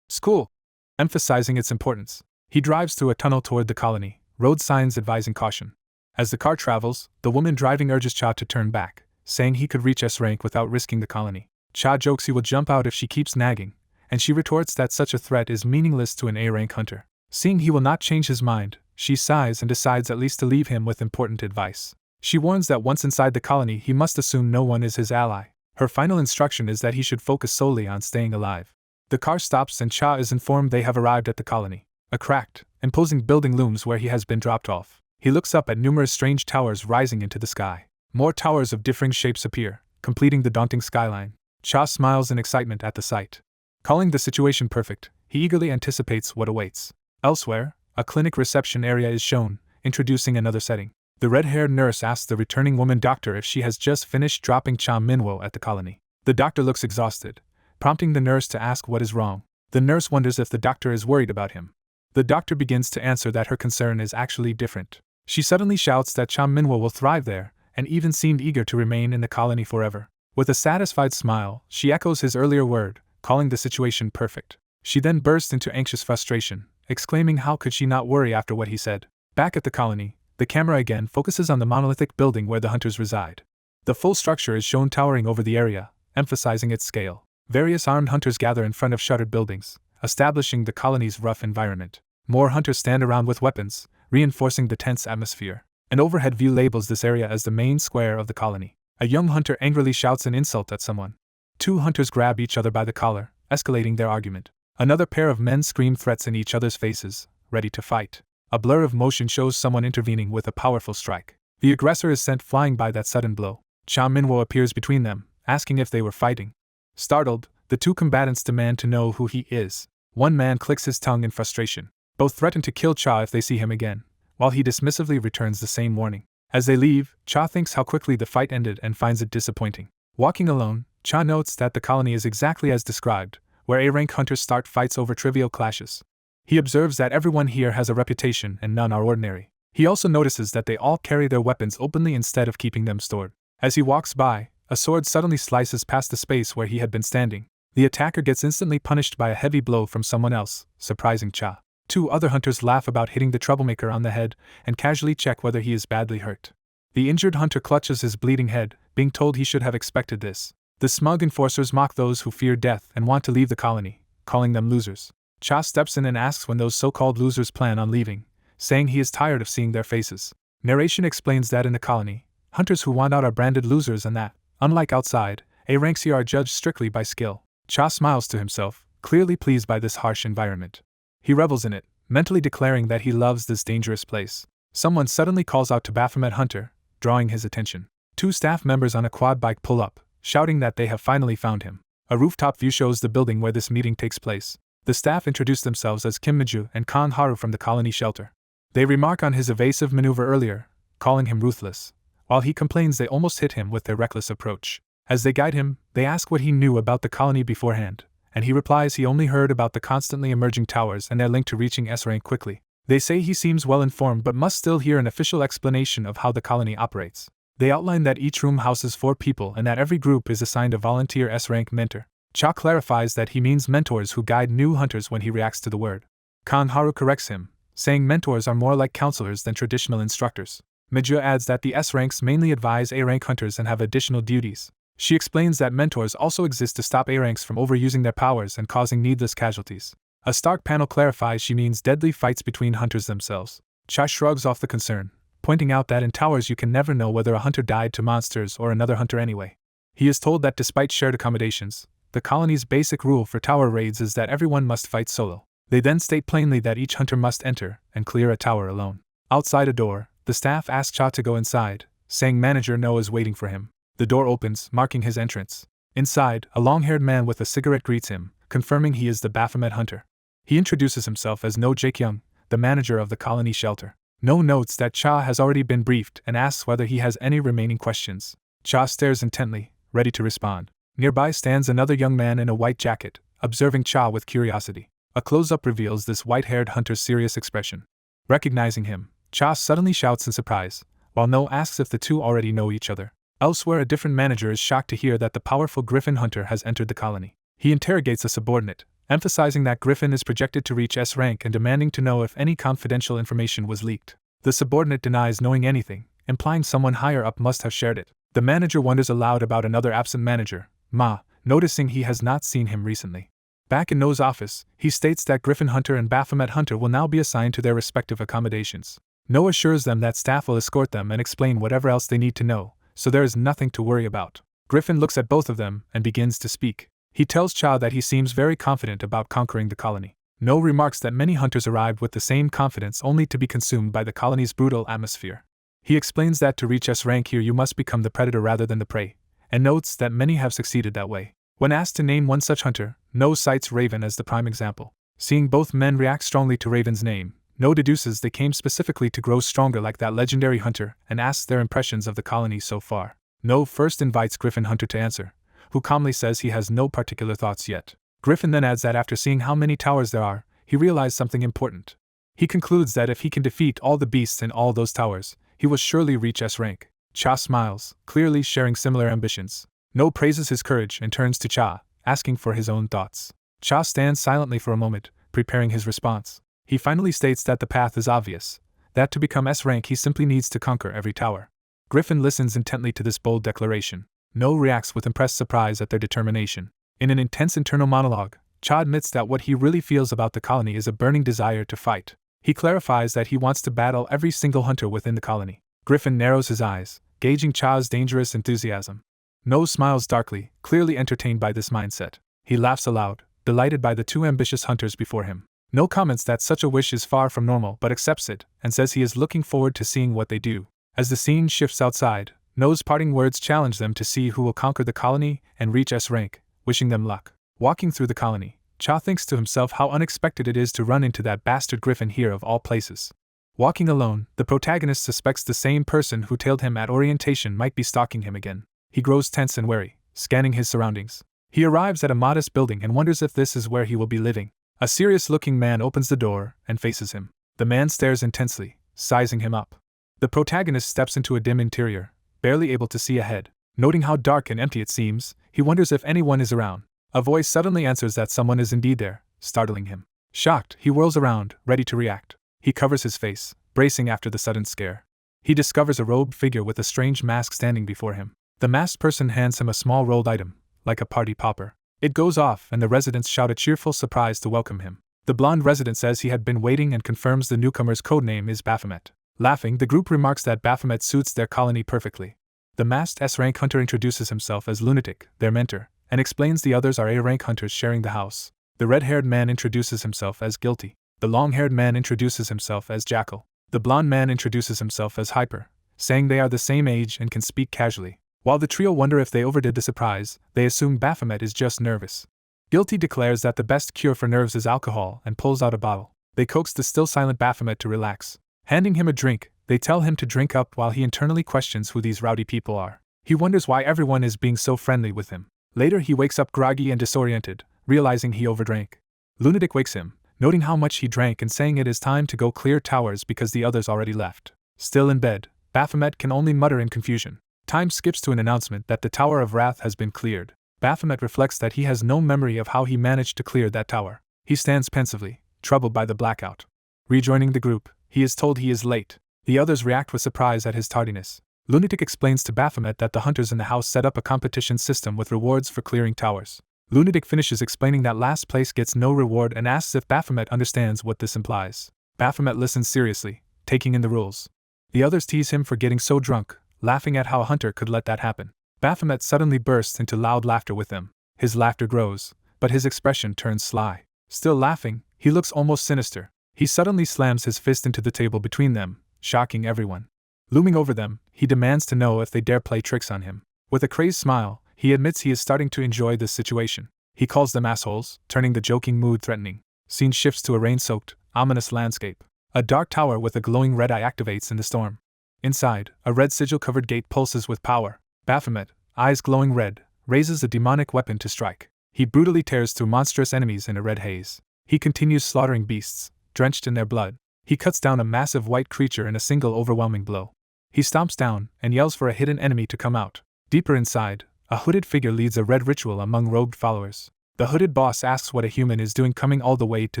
school, emphasizing its importance. He drives through a tunnel toward the colony, road signs advising caution. As the car travels, the woman driving urges Cha to turn back, saying he could reach S-rank without risking the colony. Cha jokes he will jump out if she keeps nagging, and she retorts that such a threat is meaningless to an A-rank hunter. Seeing he will not change his mind, she sighs and decides at least to leave him with important advice. She warns that once inside the colony he must assume no one is his ally. Her final instruction is that he should focus solely on staying alive. The car stops and Cha is informed they have arrived at the colony. A cracked, imposing building looms where he has been dropped off. He looks up at numerous strange towers rising into the sky. More towers of differing shapes appear, completing the daunting skyline. Cha smiles in excitement at the sight. Calling the situation perfect, he eagerly anticipates what awaits. Elsewhere, a clinic reception area is shown, introducing another setting. The red-haired nurse asks the returning woman doctor if she has just finished dropping Cha Minwo at the colony. The doctor looks exhausted, prompting the nurse to ask what is wrong. The nurse wonders if the doctor is worried about him. The doctor begins to answer that her concern is actually different. She suddenly shouts that Cha Minwo will thrive there, and even seemed eager to remain in the colony forever. With a satisfied smile, she echoes his earlier word, calling the situation perfect. She then bursts into anxious frustration, exclaiming how could she not worry after what he said. Back at the colony, the camera again focuses on the monolithic building where the hunters reside. The full structure is shown towering over the area, emphasizing its scale. Various armed hunters gather in front of shuttered buildings, establishing the colony's rough environment. More hunters stand around with weapons, reinforcing the tense atmosphere. An overhead view labels this area as the main square of the colony. A young hunter angrily shouts an insult at someone. Two hunters grab each other by the collar, escalating their argument. Another pair of men scream threats in each other's faces, ready to fight. A blur of motion shows someone intervening with a powerful strike. The aggressor is sent flying by that sudden blow. Cha Minwo appears between them, asking if they were fighting. Startled, the two combatants demand to know who he is. One man clicks his tongue in frustration. Both threaten to kill Cha if they see him again, while he dismissively returns the same warning. As they leave, Cha thinks how quickly the fight ended and finds it disappointing. Walking alone, Cha notes that the colony is exactly as described, where A-rank hunters start fights over trivial clashes. He observes that everyone here has a reputation and none are ordinary. He also notices that they all carry their weapons openly instead of keeping them stored. As he walks by, a sword suddenly slices past the space where he had been standing. The attacker gets instantly punished by a heavy blow from someone else, surprising Cha. Two other hunters laugh about hitting the troublemaker on the head and casually check whether he is badly hurt. The injured hunter clutches his bleeding head, being told he should have expected this. The smug enforcers mock those who fear death and want to leave the colony, calling them losers. Cha steps in and asks when those so-called losers plan on leaving, saying he is tired of seeing their faces. Narration explains that in the colony, hunters who want out are branded losers and that, unlike outside, A-ranks here are judged strictly by skill. Cha smiles to himself, clearly pleased by this harsh environment. He revels in it, mentally declaring that he loves this dangerous place. Someone suddenly calls out to Baphomet Hunter, drawing his attention. Two staff members on a quad bike pull up, shouting that they have finally found him. A rooftop view shows the building where this meeting takes place. The staff introduce themselves as Kim Miju and Kan Haru from the colony shelter. They remark on his evasive maneuver earlier, calling him ruthless, while he complains they almost hit him with their reckless approach. As they guide him, they ask what he knew about the colony beforehand, and he replies he only heard about the constantly emerging towers and their link to reaching S-rank quickly. They say he seems well informed but must still hear an official explanation of how the colony operates. They outline that each room houses 4 people and that every group is assigned a volunteer S-rank mentor. Cha clarifies that he means mentors who guide new hunters when he reacts to the word. Kan Haru corrects him, saying mentors are more like counselors than traditional instructors. Miju adds that the S-ranks mainly advise A-rank hunters and have additional duties. She explains that mentors also exist to stop A-ranks from overusing their powers and causing needless casualties. A Stark panel clarifies she means deadly fights between hunters themselves. Cha shrugs off the concern, pointing out that in towers you can never know whether a hunter died to monsters or another hunter anyway. He is told that despite shared accommodations, the colony's basic rule for tower raids is that everyone must fight solo. They then state plainly that each hunter must enter and clear a tower alone. Outside a door, the staff ask Cha to go inside, saying Manager No is waiting for him. The door opens, marking his entrance. Inside, a long-haired man with a cigarette greets him, confirming he is the Baphomet hunter. He introduces himself as No Jaekyung, the manager of the colony shelter. No notes that Cha has already been briefed and asks whether he has any remaining questions. Cha stares intently, ready to respond. Nearby stands another young man in a white jacket, observing Cha with curiosity. A close-up reveals this white-haired hunter's serious expression. Recognizing him, Cha suddenly shouts in surprise, while No asks if the two already know each other. Elsewhere, a different manager is shocked to hear that the powerful Griffin hunter has entered the colony. He interrogates a subordinate, emphasizing that Griffin is projected to reach S rank and demanding to know if any confidential information was leaked. The subordinate denies knowing anything, implying someone higher up must have shared it. The manager wonders aloud about another absent manager, Ma, noticing he has not seen him recently. Back in No's office, he states that Griffin Hunter and Baphomet Hunter will now be assigned to their respective accommodations. No assures them that staff will escort them and explain whatever else they need to know, so there is nothing to worry about. Griffin looks at both of them and begins to speak. He tells Cha that he seems very confident about conquering the colony. No remarks that many hunters arrived with the same confidence only to be consumed by the colony's brutal atmosphere. He explains that to reach S rank here you must become the predator rather than the prey, and notes that many have succeeded that way. When asked to name one such hunter, No cites Raven as the prime example. Seeing both men react strongly to Raven's name, No deduces they came specifically to grow stronger like that legendary hunter and asks their impressions of the colony so far. No first invites Griffin Hunter to answer, who calmly says he has no particular thoughts yet. Griffin then adds that after seeing how many towers there are, he realized something important. He concludes that if he can defeat all the beasts in all those towers, he will surely reach S rank. Cha smiles, clearly sharing similar ambitions. No praises his courage and turns to Cha, asking for his own thoughts. Cha stands silently for a moment, preparing his response. He finally states that the path is obvious, that to become S rank he simply needs to conquer every tower. Griffin listens intently to this bold declaration. No reacts with impressed surprise at their determination. In an intense internal monologue, Cha admits that what he really feels about the colony is a burning desire to fight. He clarifies that he wants to battle every single hunter within the colony. Griffin narrows his eyes, gauging Cha's dangerous enthusiasm. No smiles darkly, clearly entertained by this mindset. He laughs aloud, delighted by the two ambitious hunters before him. No comments that such a wish is far from normal but accepts it, and says he is looking forward to seeing what they do. As the scene shifts outside, No's parting words challenge them to see who will conquer the colony and reach S rank, wishing them luck. Walking through the colony, Cha thinks to himself how unexpected it is to run into that bastard Griffin here of all places. Walking alone, the protagonist suspects the same person who tailed him at orientation might be stalking him again. He grows tense and wary, scanning his surroundings. He arrives at a modest building and wonders if this is where he will be living. A serious-looking man opens the door and faces him. The man stares intensely, sizing him up. The protagonist steps into a dim interior, barely able to see ahead. Noting how dark and empty it seems, he wonders if anyone is around. A voice suddenly answers that someone is indeed there, startling him. Shocked, he whirls around, ready to react. He covers his face, bracing after the sudden scare. He discovers a robed figure with a strange mask standing before him. The masked person hands him a small rolled item, like a party popper. It goes off and the residents shout a cheerful surprise to welcome him. The blonde resident says he had been waiting and confirms the newcomer's codename is Baphomet. Laughing, the group remarks that Baphomet suits their colony perfectly. The masked S-rank hunter introduces himself as Lunatic, their mentor, and explains the others are A-rank hunters sharing the house. The red-haired man introduces himself as Guilty. The long-haired man introduces himself as Jackal. The blonde man introduces himself as Hyper, saying they are the same age and can speak casually. While the trio wonder if they overdid the surprise, they assume Baphomet is just nervous. Guilty declares that the best cure for nerves is alcohol and pulls out a bottle. They coax the still silent Baphomet to relax. Handing him a drink, they tell him to drink up while he internally questions who these rowdy people are. He wonders why everyone is being so friendly with him. Later he wakes up groggy and disoriented, realizing he overdrank. Lunatic wakes him, noting how much he drank and saying it is time to go clear towers because the others already left. Still in bed, Baphomet can only mutter in confusion. Time skips to an announcement that the Tower of Wrath has been cleared. Baphomet reflects that he has no memory of how he managed to clear that tower. He stands pensively, troubled by the blackout. Rejoining the group, he is told he is late. The others react with surprise at his tardiness. Lunatic explains to Baphomet that the hunters in the house set up a competition system with rewards for clearing towers. Lunatic finishes explaining that last place gets no reward and asks if Baphomet understands what this implies. Baphomet listens seriously, taking in the rules. The others tease him for getting so drunk, laughing at how a hunter could let that happen. Baphomet suddenly bursts into loud laughter with them. His laughter grows, but his expression turns sly. Still laughing, he looks almost sinister. He suddenly slams his fist into the table between them, shocking everyone. Looming over them, he demands to know if they dare play tricks on him. With a crazed smile, he admits he is starting to enjoy this situation. He calls them assholes, turning the joking mood threatening. Scene shifts to a rain-soaked, ominous landscape. A dark tower with a glowing red eye activates in the storm. Inside, a red sigil-covered gate pulses with power. Baphomet, eyes glowing red, raises a demonic weapon to strike. He brutally tears through monstrous enemies in a red haze. He continues slaughtering beasts, drenched in their blood. He cuts down a massive white creature in a single overwhelming blow. He stomps down and yells for a hidden enemy to come out. Deeper inside, a hooded figure leads a red ritual among robed followers. The hooded boss asks what a human is doing coming all the way to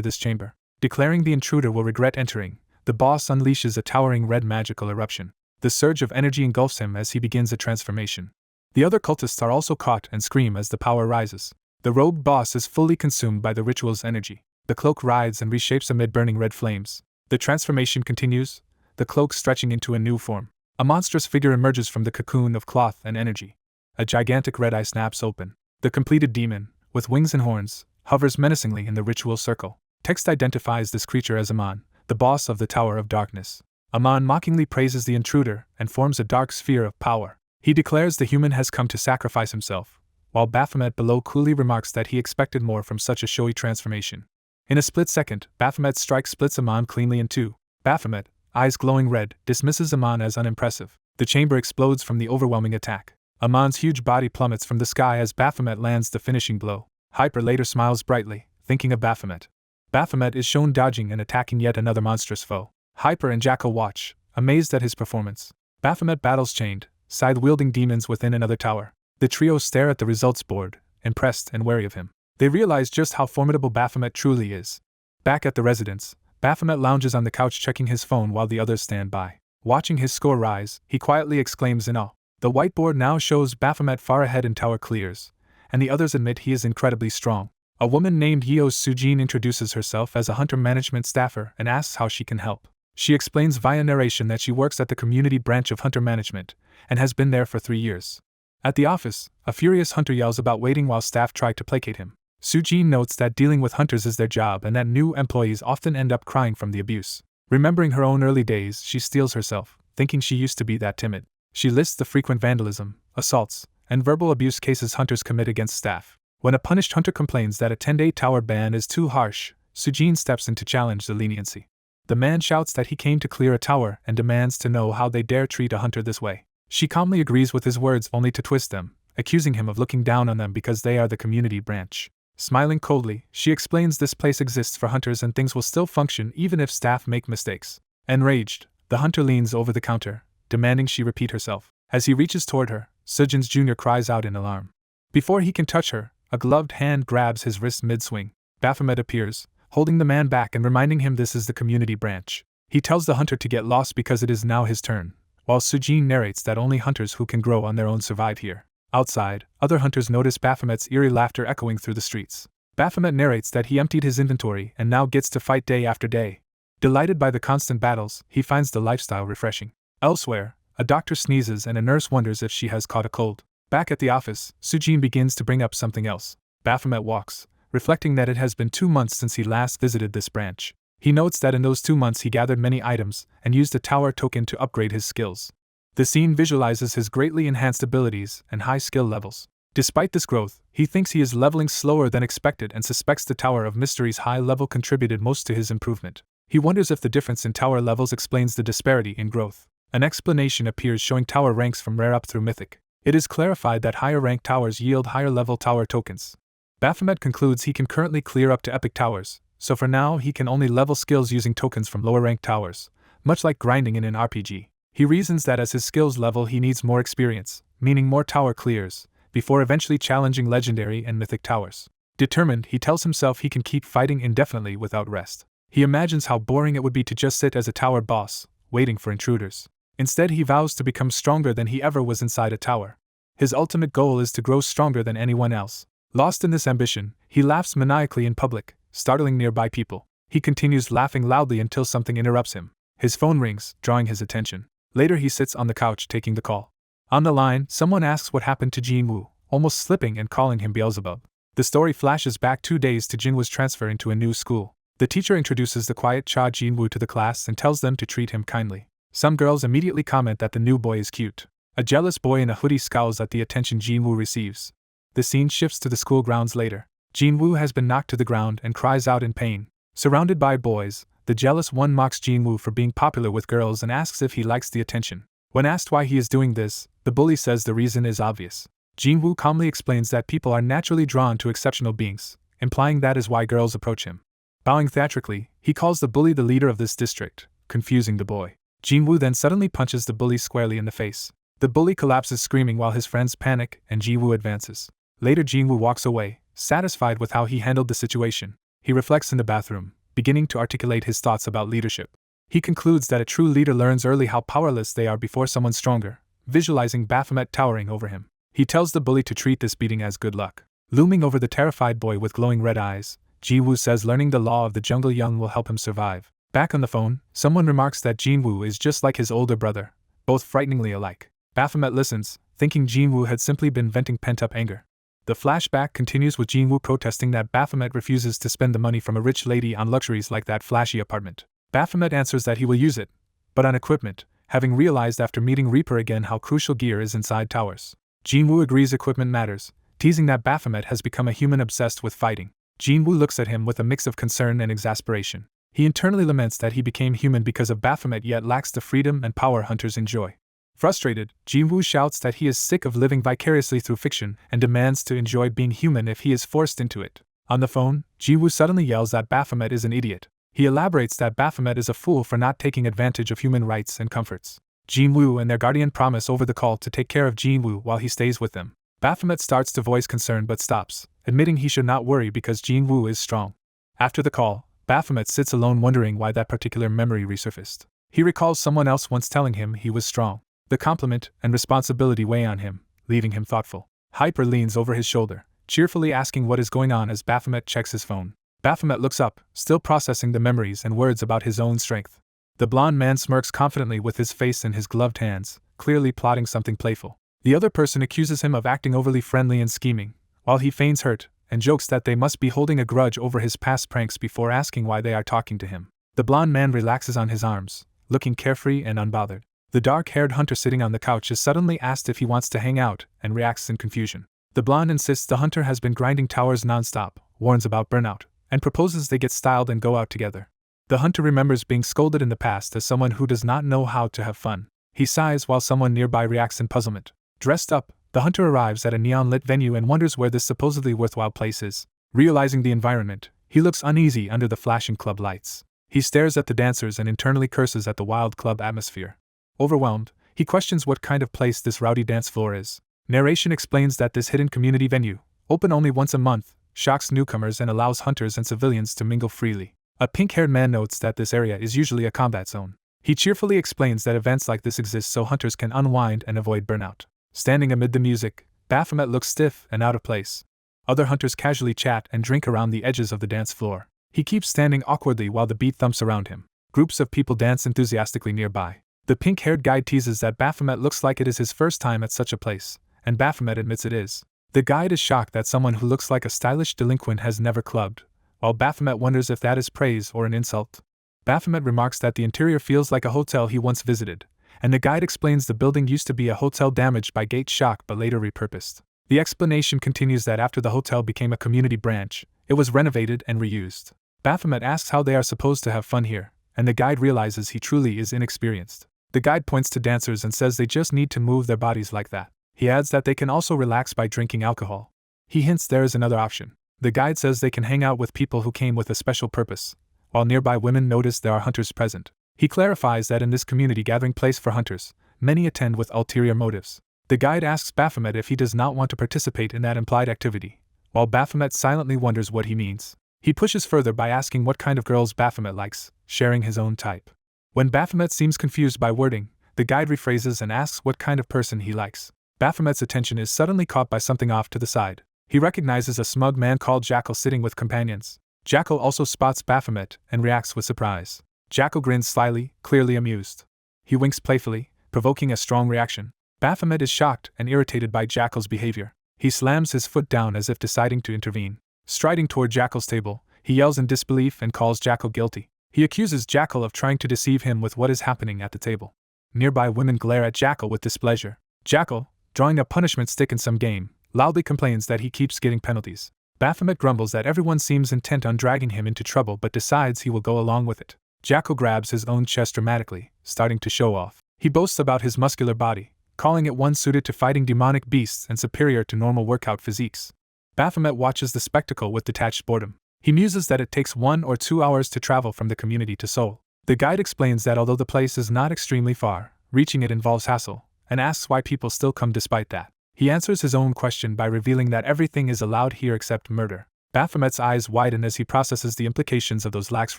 this chamber. Declaring the intruder will regret entering, the boss unleashes a towering red magical eruption. The surge of energy engulfs him as he begins a transformation. The other cultists are also caught and scream as the power rises. The robed boss is fully consumed by the ritual's energy. The cloak writhes and reshapes amid burning red flames. The transformation continues, the cloak stretching into a new form. A monstrous figure emerges from the cocoon of cloth and energy. A gigantic red eye snaps open. The completed demon, with wings and horns, hovers menacingly in the ritual circle. Text identifies this creature as Amon, the boss of the Tower of Darkness. Amon mockingly praises the intruder and forms a dark sphere of power. He declares the human has come to sacrifice himself, while Baphomet below coolly remarks that he expected more from such a showy transformation. In a split second, Baphomet's strike splits Amon cleanly in two. Baphomet, eyes glowing red, dismisses Amon as unimpressive. The chamber explodes from the overwhelming attack. Amon's huge body plummets from the sky as Baphomet lands the finishing blow. Hyper later smiles brightly, thinking of Baphomet. Baphomet is shown dodging and attacking yet another monstrous foe. Hyper and Jackal watch, amazed at his performance. Baphomet battles chained, scythe-wielding demons within another tower. The trio stare at the results board, impressed and wary of him. They realize just how formidable Baphomet truly is. Back at the residence, Baphomet lounges on the couch checking his phone while the others stand by. Watching his score rise, he quietly exclaims in awe. The whiteboard now shows Baphomet far ahead in tower clears, and the others admit he is incredibly strong. A woman named Yeosseum introduces herself as a hunter management staffer and asks how she can help. She explains via narration that she works at the community branch of hunter management, and has been there for 3 years. At the office, a furious hunter yells about waiting while staff try to placate him. Sujin notes that dealing with hunters is their job and that new employees often end up crying from the abuse. Remembering her own early days, she steels herself, thinking she used to be that timid. She lists the frequent vandalism, assaults, and verbal abuse cases hunters commit against staff. When a punished hunter complains that a 10-day tower ban is too harsh, Sujin steps in to challenge the leniency. The man shouts that he came to clear a tower and demands to know how they dare treat a hunter this way. She calmly agrees with his words only to twist them, accusing him of looking down on them because they are the community branch. Smiling coldly, she explains this place exists for hunters and things will still function even if staff make mistakes. Enraged, the hunter leans over the counter, demanding she repeat herself. As he reaches toward her, Sujin's Jr. cries out in alarm. Before he can touch her, a gloved hand grabs his wrist mid-swing. Baphomet appears, holding the man back and reminding him this is the community branch. He tells the hunter to get lost because it is now his turn, while Sujin narrates that only hunters who can grow on their own survive here. Outside, other hunters notice Baphomet's eerie laughter echoing through the streets. Baphomet narrates that he emptied his inventory and now gets to fight day after day. Delighted by the constant battles, he finds the lifestyle refreshing. Elsewhere, a doctor sneezes and a nurse wonders if she has caught a cold. Back at the office, Sujin begins to bring up something else. Baphomet walks, reflecting that it has been 2 months since he last visited this branch. He notes that in those 2 months he gathered many items and used a tower token to upgrade his skills. The scene visualizes his greatly enhanced abilities and high skill levels. Despite this growth, he thinks he is leveling slower than expected and suspects the Tower of Mystery's high level contributed most to his improvement. He wonders if the difference in tower levels explains the disparity in growth. An explanation appears showing tower ranks from rare up through mythic. It is clarified that higher ranked towers yield higher level tower tokens. Baphomet concludes he can currently clear up to epic towers, so for now he can only level skills using tokens from lower ranked towers, much like grinding in an RPG. He reasons that as his skills level he needs more experience, meaning more tower clears, before eventually challenging legendary and mythic towers. Determined, he tells himself he can keep fighting indefinitely without rest. He imagines how boring it would be to just sit as a tower boss, waiting for intruders. Instead, he vows to become stronger than he ever was inside a tower. His ultimate goal is to grow stronger than anyone else. Lost in this ambition, he laughs maniacally in public, startling nearby people. He continues laughing loudly until something interrupts him. His phone rings, drawing his attention. Later he sits on the couch taking the call. On the line, someone asks what happened to Jinwoo, almost slipping and calling him Beelzebub. The story flashes back 2 days to Jinwoo's transfer into a new school. The teacher introduces the quiet Cha Jinwoo to the class and tells them to treat him kindly. Some girls immediately comment that the new boy is cute. A jealous boy in a hoodie scowls at the attention Jinwoo receives. The scene shifts to the school grounds later. Jinwoo has been knocked to the ground and cries out in pain. Surrounded by boys, the jealous one mocks Jinwoo for being popular with girls and asks if he likes the attention. When asked why he is doing this, the bully says the reason is obvious. Jinwoo calmly explains that people are naturally drawn to exceptional beings, implying that is why girls approach him. Bowing theatrically, he calls the bully the leader of this district, confusing the boy. Jinwoo then suddenly punches the bully squarely in the face. The bully collapses screaming while his friends panic and Jinwoo advances. Later Jinwoo walks away, satisfied with how he handled the situation. He reflects in the bathroom, beginning to articulate his thoughts about leadership. He concludes that a true leader learns early how powerless they are before someone stronger, visualizing Baphomet towering over him. He tells the bully to treat this beating as good luck. Looming over the terrified boy with glowing red eyes, Jinwoo says learning the law of the jungle young will help him survive. Back on the phone, someone remarks that Jinwoo is just like his older brother, both frighteningly alike. Baphomet listens, thinking Jinwoo had simply been venting pent-up anger. The flashback continues with Jinwoo protesting that Baphomet refuses to spend the money from a rich lady on luxuries like that flashy apartment. Baphomet answers that he will use it, but on equipment, having realized after meeting Reaper again how crucial gear is inside towers. Jinwoo agrees equipment matters, teasing that Baphomet has become a human obsessed with fighting. Jinwoo looks at him with a mix of concern and exasperation. He internally laments that he became human because of Baphomet yet lacks the freedom and power hunters enjoy. Frustrated, Jinwoo shouts that he is sick of living vicariously through fiction and demands to enjoy being human if he is forced into it. On the phone, Jinwoo suddenly yells that Baphomet is an idiot. He elaborates that Baphomet is a fool for not taking advantage of human rights and comforts. Jinwoo and their guardian promise over the call to take care of Jinwoo while he stays with them. Baphomet starts to voice concern but stops, admitting he should not worry because Jinwoo is strong. After the call, Baphomet sits alone wondering why that particular memory resurfaced. He recalls someone else once telling him he was strong. The compliment and responsibility weigh on him, leaving him thoughtful. Hyper leans over his shoulder, cheerfully asking what is going on as Baphomet checks his phone. Baphomet looks up, still processing the memories and words about his own strength. The blond man smirks confidently with his face in his gloved hands, clearly plotting something playful. The other person accuses him of acting overly friendly and scheming, while he feigns hurt and jokes that they must be holding a grudge over his past pranks before asking why they are talking to him. The blonde man relaxes on his arms, looking carefree and unbothered. The dark-haired hunter sitting on the couch is suddenly asked if he wants to hang out, and reacts in confusion. The blonde insists the hunter has been grinding towers non-stop, warns about burnout, and proposes they get styled and go out together. The hunter remembers being scolded in the past as someone who does not know how to have fun. He sighs while someone nearby reacts in puzzlement. Dressed up, the hunter arrives at a neon-lit venue and wonders where this supposedly worthwhile place is. Realizing the environment, he looks uneasy under the flashing club lights. He stares at the dancers and internally curses at the wild club atmosphere. Overwhelmed, he questions what kind of place this rowdy dance floor is. Narration explains that this hidden community venue, open only once a month, shocks newcomers and allows hunters and civilians to mingle freely. A pink-haired man notes that this area is usually a combat zone. He cheerfully explains that events like this exist so hunters can unwind and avoid burnout. Standing amid the music, Baphomet looks stiff and out of place. Other hunters casually chat and drink around the edges of the dance floor. He keeps standing awkwardly while the beat thumps around him. Groups of people dance enthusiastically nearby. The pink-haired guide teases that Baphomet looks like it is his first time at such a place, and Baphomet admits it is. The guide is shocked that someone who looks like a stylish delinquent has never clubbed, while Baphomet wonders if that is praise or an insult. Baphomet remarks that the interior feels like a hotel he once visited, and the guide explains the building used to be a hotel damaged by gate shock but later repurposed. The explanation continues that after the hotel became a community branch, it was renovated and reused. Baphomet asks how they are supposed to have fun here, and the guide realizes he truly is inexperienced. The guide points to dancers and says they just need to move their bodies like that. He adds that they can also relax by drinking alcohol. He hints there is another option. The guide says they can hang out with people who came with a special purpose, while nearby women notice there are hunters present. He clarifies that in this community gathering place for hunters, many attend with ulterior motives. The guide asks Baphomet if he does not want to participate in that implied activity, while Baphomet silently wonders what he means. He pushes further by asking what kind of girls Baphomet likes, sharing his own type. When Baphomet seems confused by wording, the guide rephrases and asks what kind of person he likes. Baphomet's attention is suddenly caught by something off to the side. He recognizes a smug man called Jackal sitting with companions. Jackal also spots Baphomet and reacts with surprise. Jackal grins slyly, clearly amused. He winks playfully, provoking a strong reaction. Baphomet is shocked and irritated by Jackal's behavior. He slams his foot down as if deciding to intervene. Striding toward Jackal's table, he yells in disbelief and calls Jackal guilty. He accuses Jackal of trying to deceive him with what is happening at the table. Nearby women glare at Jackal with displeasure. Jackal, drawing a punishment stick in some game, loudly complains that he keeps getting penalties. Baphomet grumbles that everyone seems intent on dragging him into trouble but decides he will go along with it. Jackal grabs his own chest dramatically, starting to show off. He boasts about his muscular body, calling it one suited to fighting demonic beasts and superior to normal workout physiques. Baphomet watches the spectacle with detached boredom. He muses that it takes 1 or 2 hours to travel from the community to Seoul. The guide explains that although the place is not extremely far, reaching it involves hassle, and asks why people still come despite that. He answers his own question by revealing that everything is allowed here except murder. Baphomet's eyes widen as he processes the implications of those lax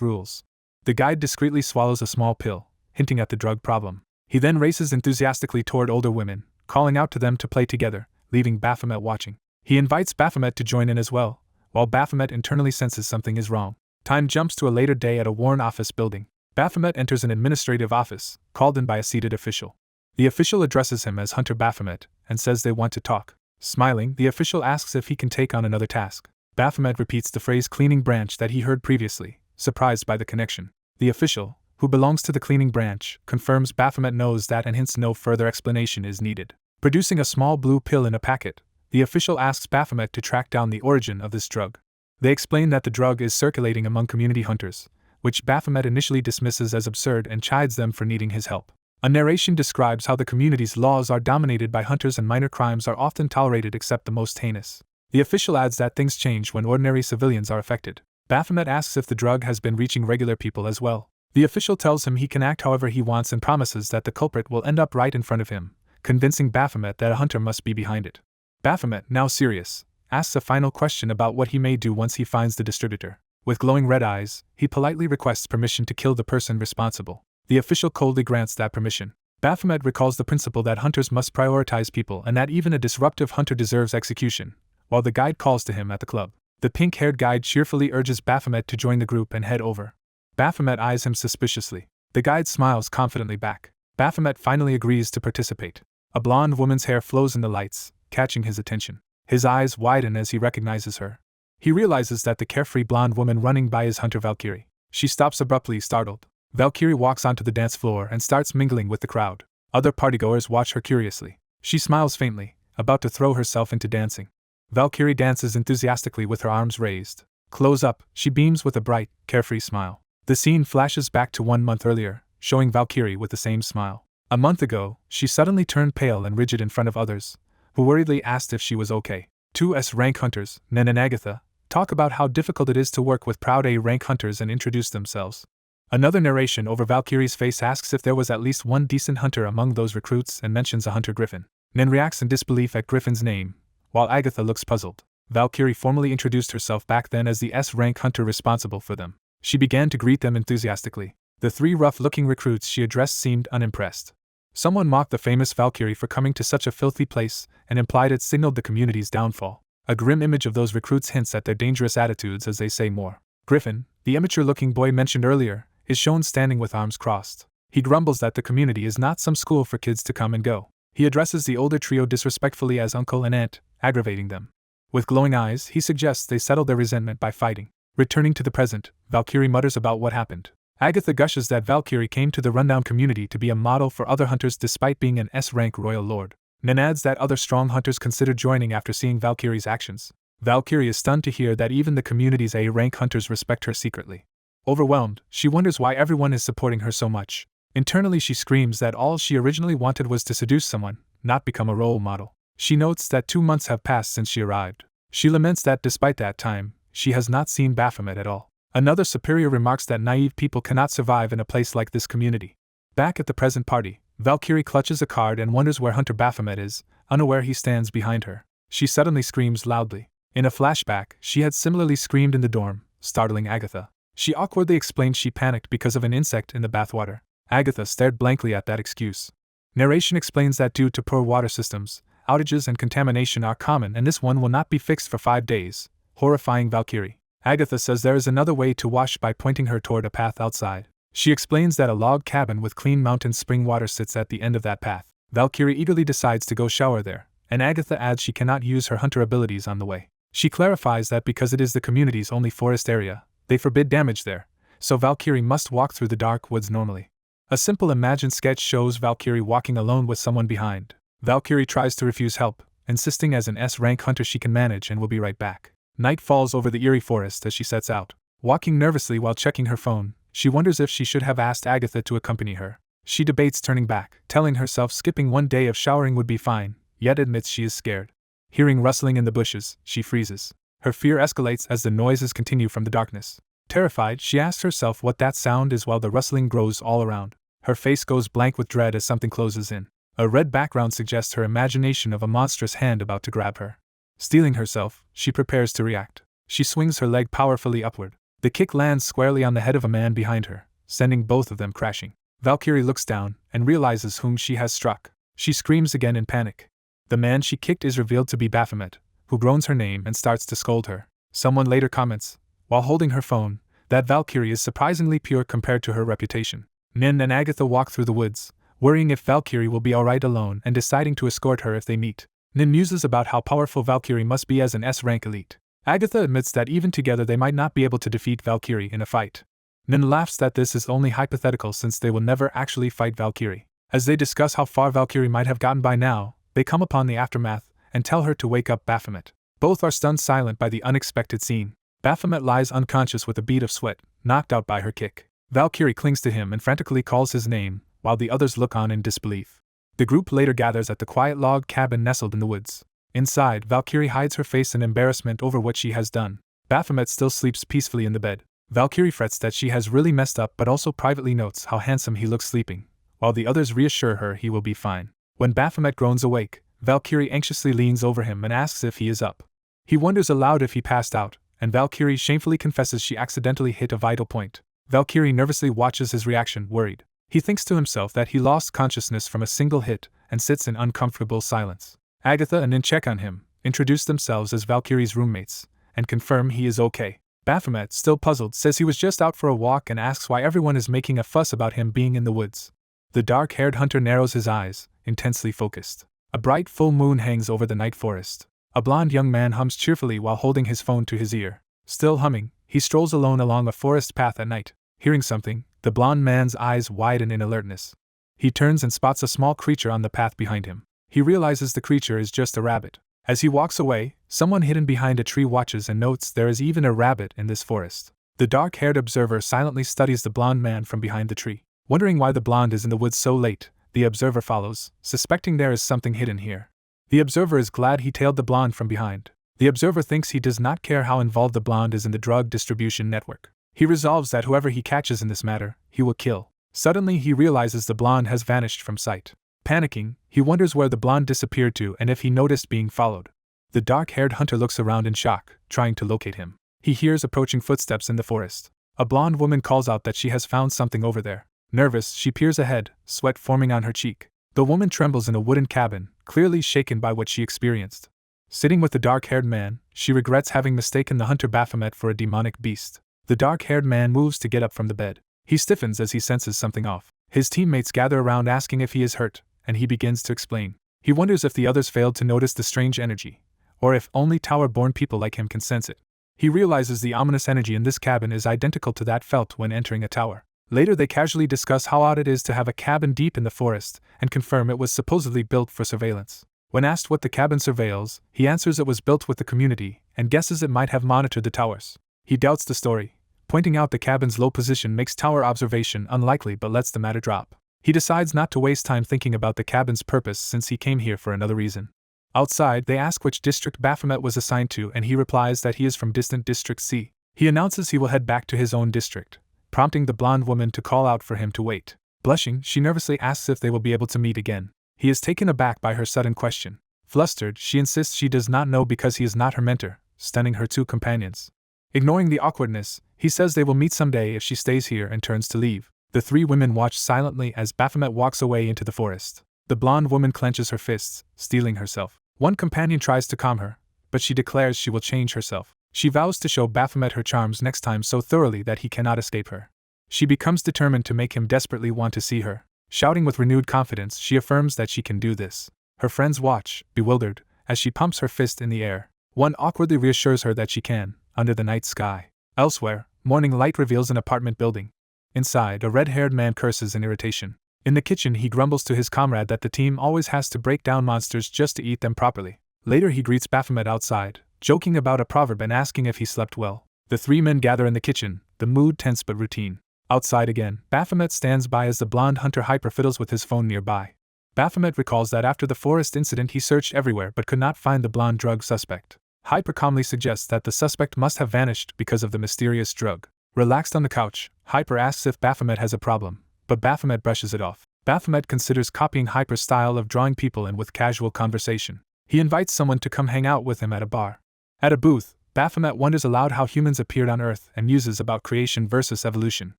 rules. The guide discreetly swallows a small pill, hinting at the drug problem. He then races enthusiastically toward older women, calling out to them to play together, leaving Baphomet watching. He invites Baphomet to join in as well, while Baphomet internally senses something is wrong. Time jumps to a later day at a worn office building. Baphomet enters an administrative office, called in by a seated official. The official addresses him as Hunter Baphomet, and says they want to talk. Smiling, the official asks if he can take on another task. Baphomet repeats the phrase cleaning branch that he heard previously, surprised by the connection. The official, who belongs to the cleaning branch, confirms Baphomet knows that and hints no further explanation is needed. Producing a small blue pill in a packet, the official asks Baphomet to track down the origin of this drug. They explain that the drug is circulating among community hunters, which Baphomet initially dismisses as absurd and chides them for needing his help. A narration describes how the community's laws are dominated by hunters and minor crimes are often tolerated except the most heinous. The official adds that things change when ordinary civilians are affected. Baphomet asks if the drug has been reaching regular people as well. The official tells him he can act however he wants and promises that the culprit will end up right in front of him, convincing Baphomet that a hunter must be behind it. Baphomet, now serious, asks a final question about what he may do once he finds the distributor. With glowing red eyes, he politely requests permission to kill the person responsible. The official coldly grants that permission. Baphomet recalls the principle that hunters must prioritize people and that even a disruptive hunter deserves execution, while the guide calls to him at the club. The pink-haired guide cheerfully urges Baphomet to join the group and head over. Baphomet eyes him suspiciously. The guide smiles confidently back. Baphomet finally agrees to participate. A blonde woman's hair flows in the lights, catching his attention. His eyes widen as he recognizes her. He realizes that the carefree blonde woman running by is Hunter Valkyrie. She stops abruptly, startled. Valkyrie walks onto the dance floor and starts mingling with the crowd. Other partygoers watch her curiously. She smiles faintly, about to throw herself into dancing. Valkyrie dances enthusiastically with her arms raised. Close up, she beams with a bright, carefree smile. The scene flashes back to 1 month earlier, showing Valkyrie with the same smile. A month ago, she suddenly turned pale and rigid in front of others, who worriedly asked if she was okay. Two S-rank hunters, Nen and Agatha, talk about how difficult it is to work with proud A-rank hunters and introduce themselves. Another narration over Valkyrie's face asks if there was at least one decent hunter among those recruits and mentions a hunter Griffin. Nen reacts in disbelief at Griffin's name, while Agatha looks puzzled. Valkyrie formally introduced herself back then as the S-rank hunter responsible for them. She began to greet them enthusiastically. The three rough-looking recruits she addressed seemed unimpressed. Someone mocked the famous Valkyrie for coming to such a filthy place and implied it signaled the community's downfall. A grim image of those recruits hints at their dangerous attitudes as they say more. Griffin, the immature-looking boy mentioned earlier, is shown standing with arms crossed. He grumbles that the community is not some school for kids to come and go. He addresses the older trio disrespectfully as uncle and aunt, aggravating them. With glowing eyes, he suggests they settle their resentment by fighting. Returning to the present, Valkyrie mutters about what happened. Agatha gushes that Valkyrie came to the rundown community to be a model for other hunters despite being an S-rank royal lord. Nen adds that other strong hunters considered joining after seeing Valkyrie's actions. Valkyrie is stunned to hear that even the community's A-rank hunters respect her secretly. Overwhelmed, she wonders why everyone is supporting her so much. Internally she screams that all she originally wanted was to seduce someone, not become a role model. She notes that 2 months have passed since she arrived. She laments that despite that time, she has not seen Baphomet at all. Another superior remarks that naive people cannot survive in a place like this community. Back at the present party, Valkyrie clutches a card and wonders where Hunter Baphomet is, unaware he stands behind her. She suddenly screams loudly. In a flashback, she had similarly screamed in the dorm, startling Agatha. She awkwardly explained she panicked because of an insect in the bathwater. Agatha stared blankly at that excuse. Narration explains that due to poor water systems, outages and contamination are common and this one will not be fixed for 5 days, horrifying Valkyrie. Agatha says there is another way to wash by pointing her toward a path outside. She explains that a log cabin with clean mountain spring water sits at the end of that path. Valkyrie eagerly decides to go shower there, and Agatha adds she cannot use her hunter abilities on the way. She clarifies that because it is the community's only forest area, they forbid damage there, so Valkyrie must walk through the dark woods normally. A simple imagined sketch shows Valkyrie walking alone with someone behind. Valkyrie tries to refuse help, insisting as an S-rank hunter she can manage and will be right back. Night falls over the eerie forest as she sets out. Walking nervously while checking her phone, she wonders if she should have asked Agatha to accompany her. She debates turning back, telling herself skipping 1 day of showering would be fine, yet admits she is scared. Hearing rustling in the bushes, she freezes. Her fear escalates as the noises continue from the darkness. Terrified, she asks herself what that sound is while the rustling grows all around. Her face goes blank with dread as something closes in. A red background suggests her imagination of a monstrous hand about to grab her. Steeling herself, she prepares to react. She swings her leg powerfully upward. The kick lands squarely on the head of a man behind her, sending both of them crashing. Valkyrie looks down and realizes whom she has struck. She screams again in panic. The man she kicked is revealed to be Baphomet, who groans her name and starts to scold her. Someone later comments, while holding her phone, that Valkyrie is surprisingly pure compared to her reputation. Nen and Agatha walk through the woods, worrying if Valkyrie will be alright alone and deciding to escort her if they meet. Nen muses about how powerful Valkyrie must be as an S-rank elite. Agatha admits that even together they might not be able to defeat Valkyrie in a fight. Nen laughs that this is only hypothetical since they will never actually fight Valkyrie. As they discuss how far Valkyrie might have gotten by now, they come upon the aftermath and tell her to wake up Baphomet. Both are stunned silent by the unexpected scene. Baphomet lies unconscious with a bead of sweat, knocked out by her kick. Valkyrie clings to him and frantically calls his name, while the others look on in disbelief. The group later gathers at the quiet log cabin nestled in the woods. Inside, Valkyrie hides her face in embarrassment over what she has done. Baphomet still sleeps peacefully in the bed. Valkyrie frets that she has really messed up but also privately notes how handsome he looks sleeping, while the others reassure her he will be fine. When Baphomet groans awake, Valkyrie anxiously leans over him and asks if he is up. He wonders aloud if he passed out, and Valkyrie shamefully confesses she accidentally hit a vital point. Valkyrie nervously watches his reaction, worried. He thinks to himself that he lost consciousness from a single hit and sits in uncomfortable silence. Agatha and Nen check on him, introduce themselves as Valkyrie's roommates, and confirm he is okay. Baphomet, still puzzled, says he was just out for a walk and asks why everyone is making a fuss about him being in the woods. The dark-haired hunter narrows his eyes, intensely focused. A bright full moon hangs over the night forest. A blond young man hums cheerfully while holding his phone to his ear. Still humming, he strolls alone along a forest path at night. Hearing something, the blond man's eyes widen in alertness. He turns and spots a small creature on the path behind him. He realizes the creature is just a rabbit. As he walks away, someone hidden behind a tree watches and notes there is even a rabbit in this forest. The dark-haired observer silently studies the blond man from behind the tree. Wondering why the blonde is in the woods so late, the observer follows, suspecting there is something hidden here. The observer is glad he tailed the blonde from behind. The observer thinks he does not care how involved the blonde is in the drug distribution network. He resolves that whoever he catches in this matter, he will kill. Suddenly he realizes the blonde has vanished from sight. Panicking, he wonders where the blonde disappeared to and if he noticed being followed. The dark-haired hunter looks around in shock, trying to locate him. He hears approaching footsteps in the forest. A blonde woman calls out that she has found something over there. Nervous, she peers ahead, sweat forming on her cheek. The woman trembles in a wooden cabin, clearly shaken by what she experienced. Sitting with the dark-haired man, she regrets having mistaken the hunter Baphomet for a demonic beast. The dark-haired man moves to get up from the bed. He stiffens as he senses something off. His teammates gather around asking if he is hurt, and he begins to explain. He wonders if the others failed to notice the strange energy, or if only tower-born people like him can sense it. He realizes the ominous energy in this cabin is identical to that felt when entering a tower. Later they casually discuss how odd it is to have a cabin deep in the forest, and confirm it was supposedly built for surveillance. When asked what the cabin surveils, he answers it was built with the community, and guesses it might have monitored the towers. He doubts the story, pointing out the cabin's low position makes tower observation unlikely but lets the matter drop. He decides not to waste time thinking about the cabin's purpose since he came here for another reason. Outside, they ask which district Baphomet was assigned to and he replies that he is from distant District C. He announces he will head back to his own district, prompting the blonde woman to call out for him to wait. Blushing, she nervously asks if they will be able to meet again. He is taken aback by her sudden question. Flustered, she insists she does not know because he is not her mentor, stunning her two companions. Ignoring the awkwardness, he says they will meet someday if she stays here and turns to leave. The three women watch silently as Baphomet walks away into the forest. The blonde woman clenches her fists, steeling herself. One companion tries to calm her, but she declares she will change herself. She vows to show Baphomet her charms next time so thoroughly that he cannot escape her. She becomes determined to make him desperately want to see her. Shouting with renewed confidence, she affirms that she can do this. Her friends watch, bewildered, as she pumps her fist in the air. One awkwardly reassures her that she can, under the night sky. Elsewhere, morning light reveals an apartment building. Inside, a red-haired man curses in irritation. In the kitchen, he grumbles to his comrade that the team always has to break down monsters just to eat them properly. Later he greets Baphomet outside, joking about a proverb and asking if he slept well. The three men gather in the kitchen, the mood tense but routine. Outside again, Baphomet stands by as the blonde hunter Hyper fiddles with his phone nearby. Baphomet recalls that after the forest incident he searched everywhere but could not find the blonde drug suspect. Hyper calmly suggests that the suspect must have vanished because of the mysterious drug. Relaxed on the couch, Hyper asks if Baphomet has a problem, but Baphomet brushes it off. Baphomet considers copying Hyper's style of drawing people in with casual conversation. He invites someone to come hang out with him at a bar. At a booth, Baphomet wonders aloud how humans appeared on Earth and muses about creation versus evolution.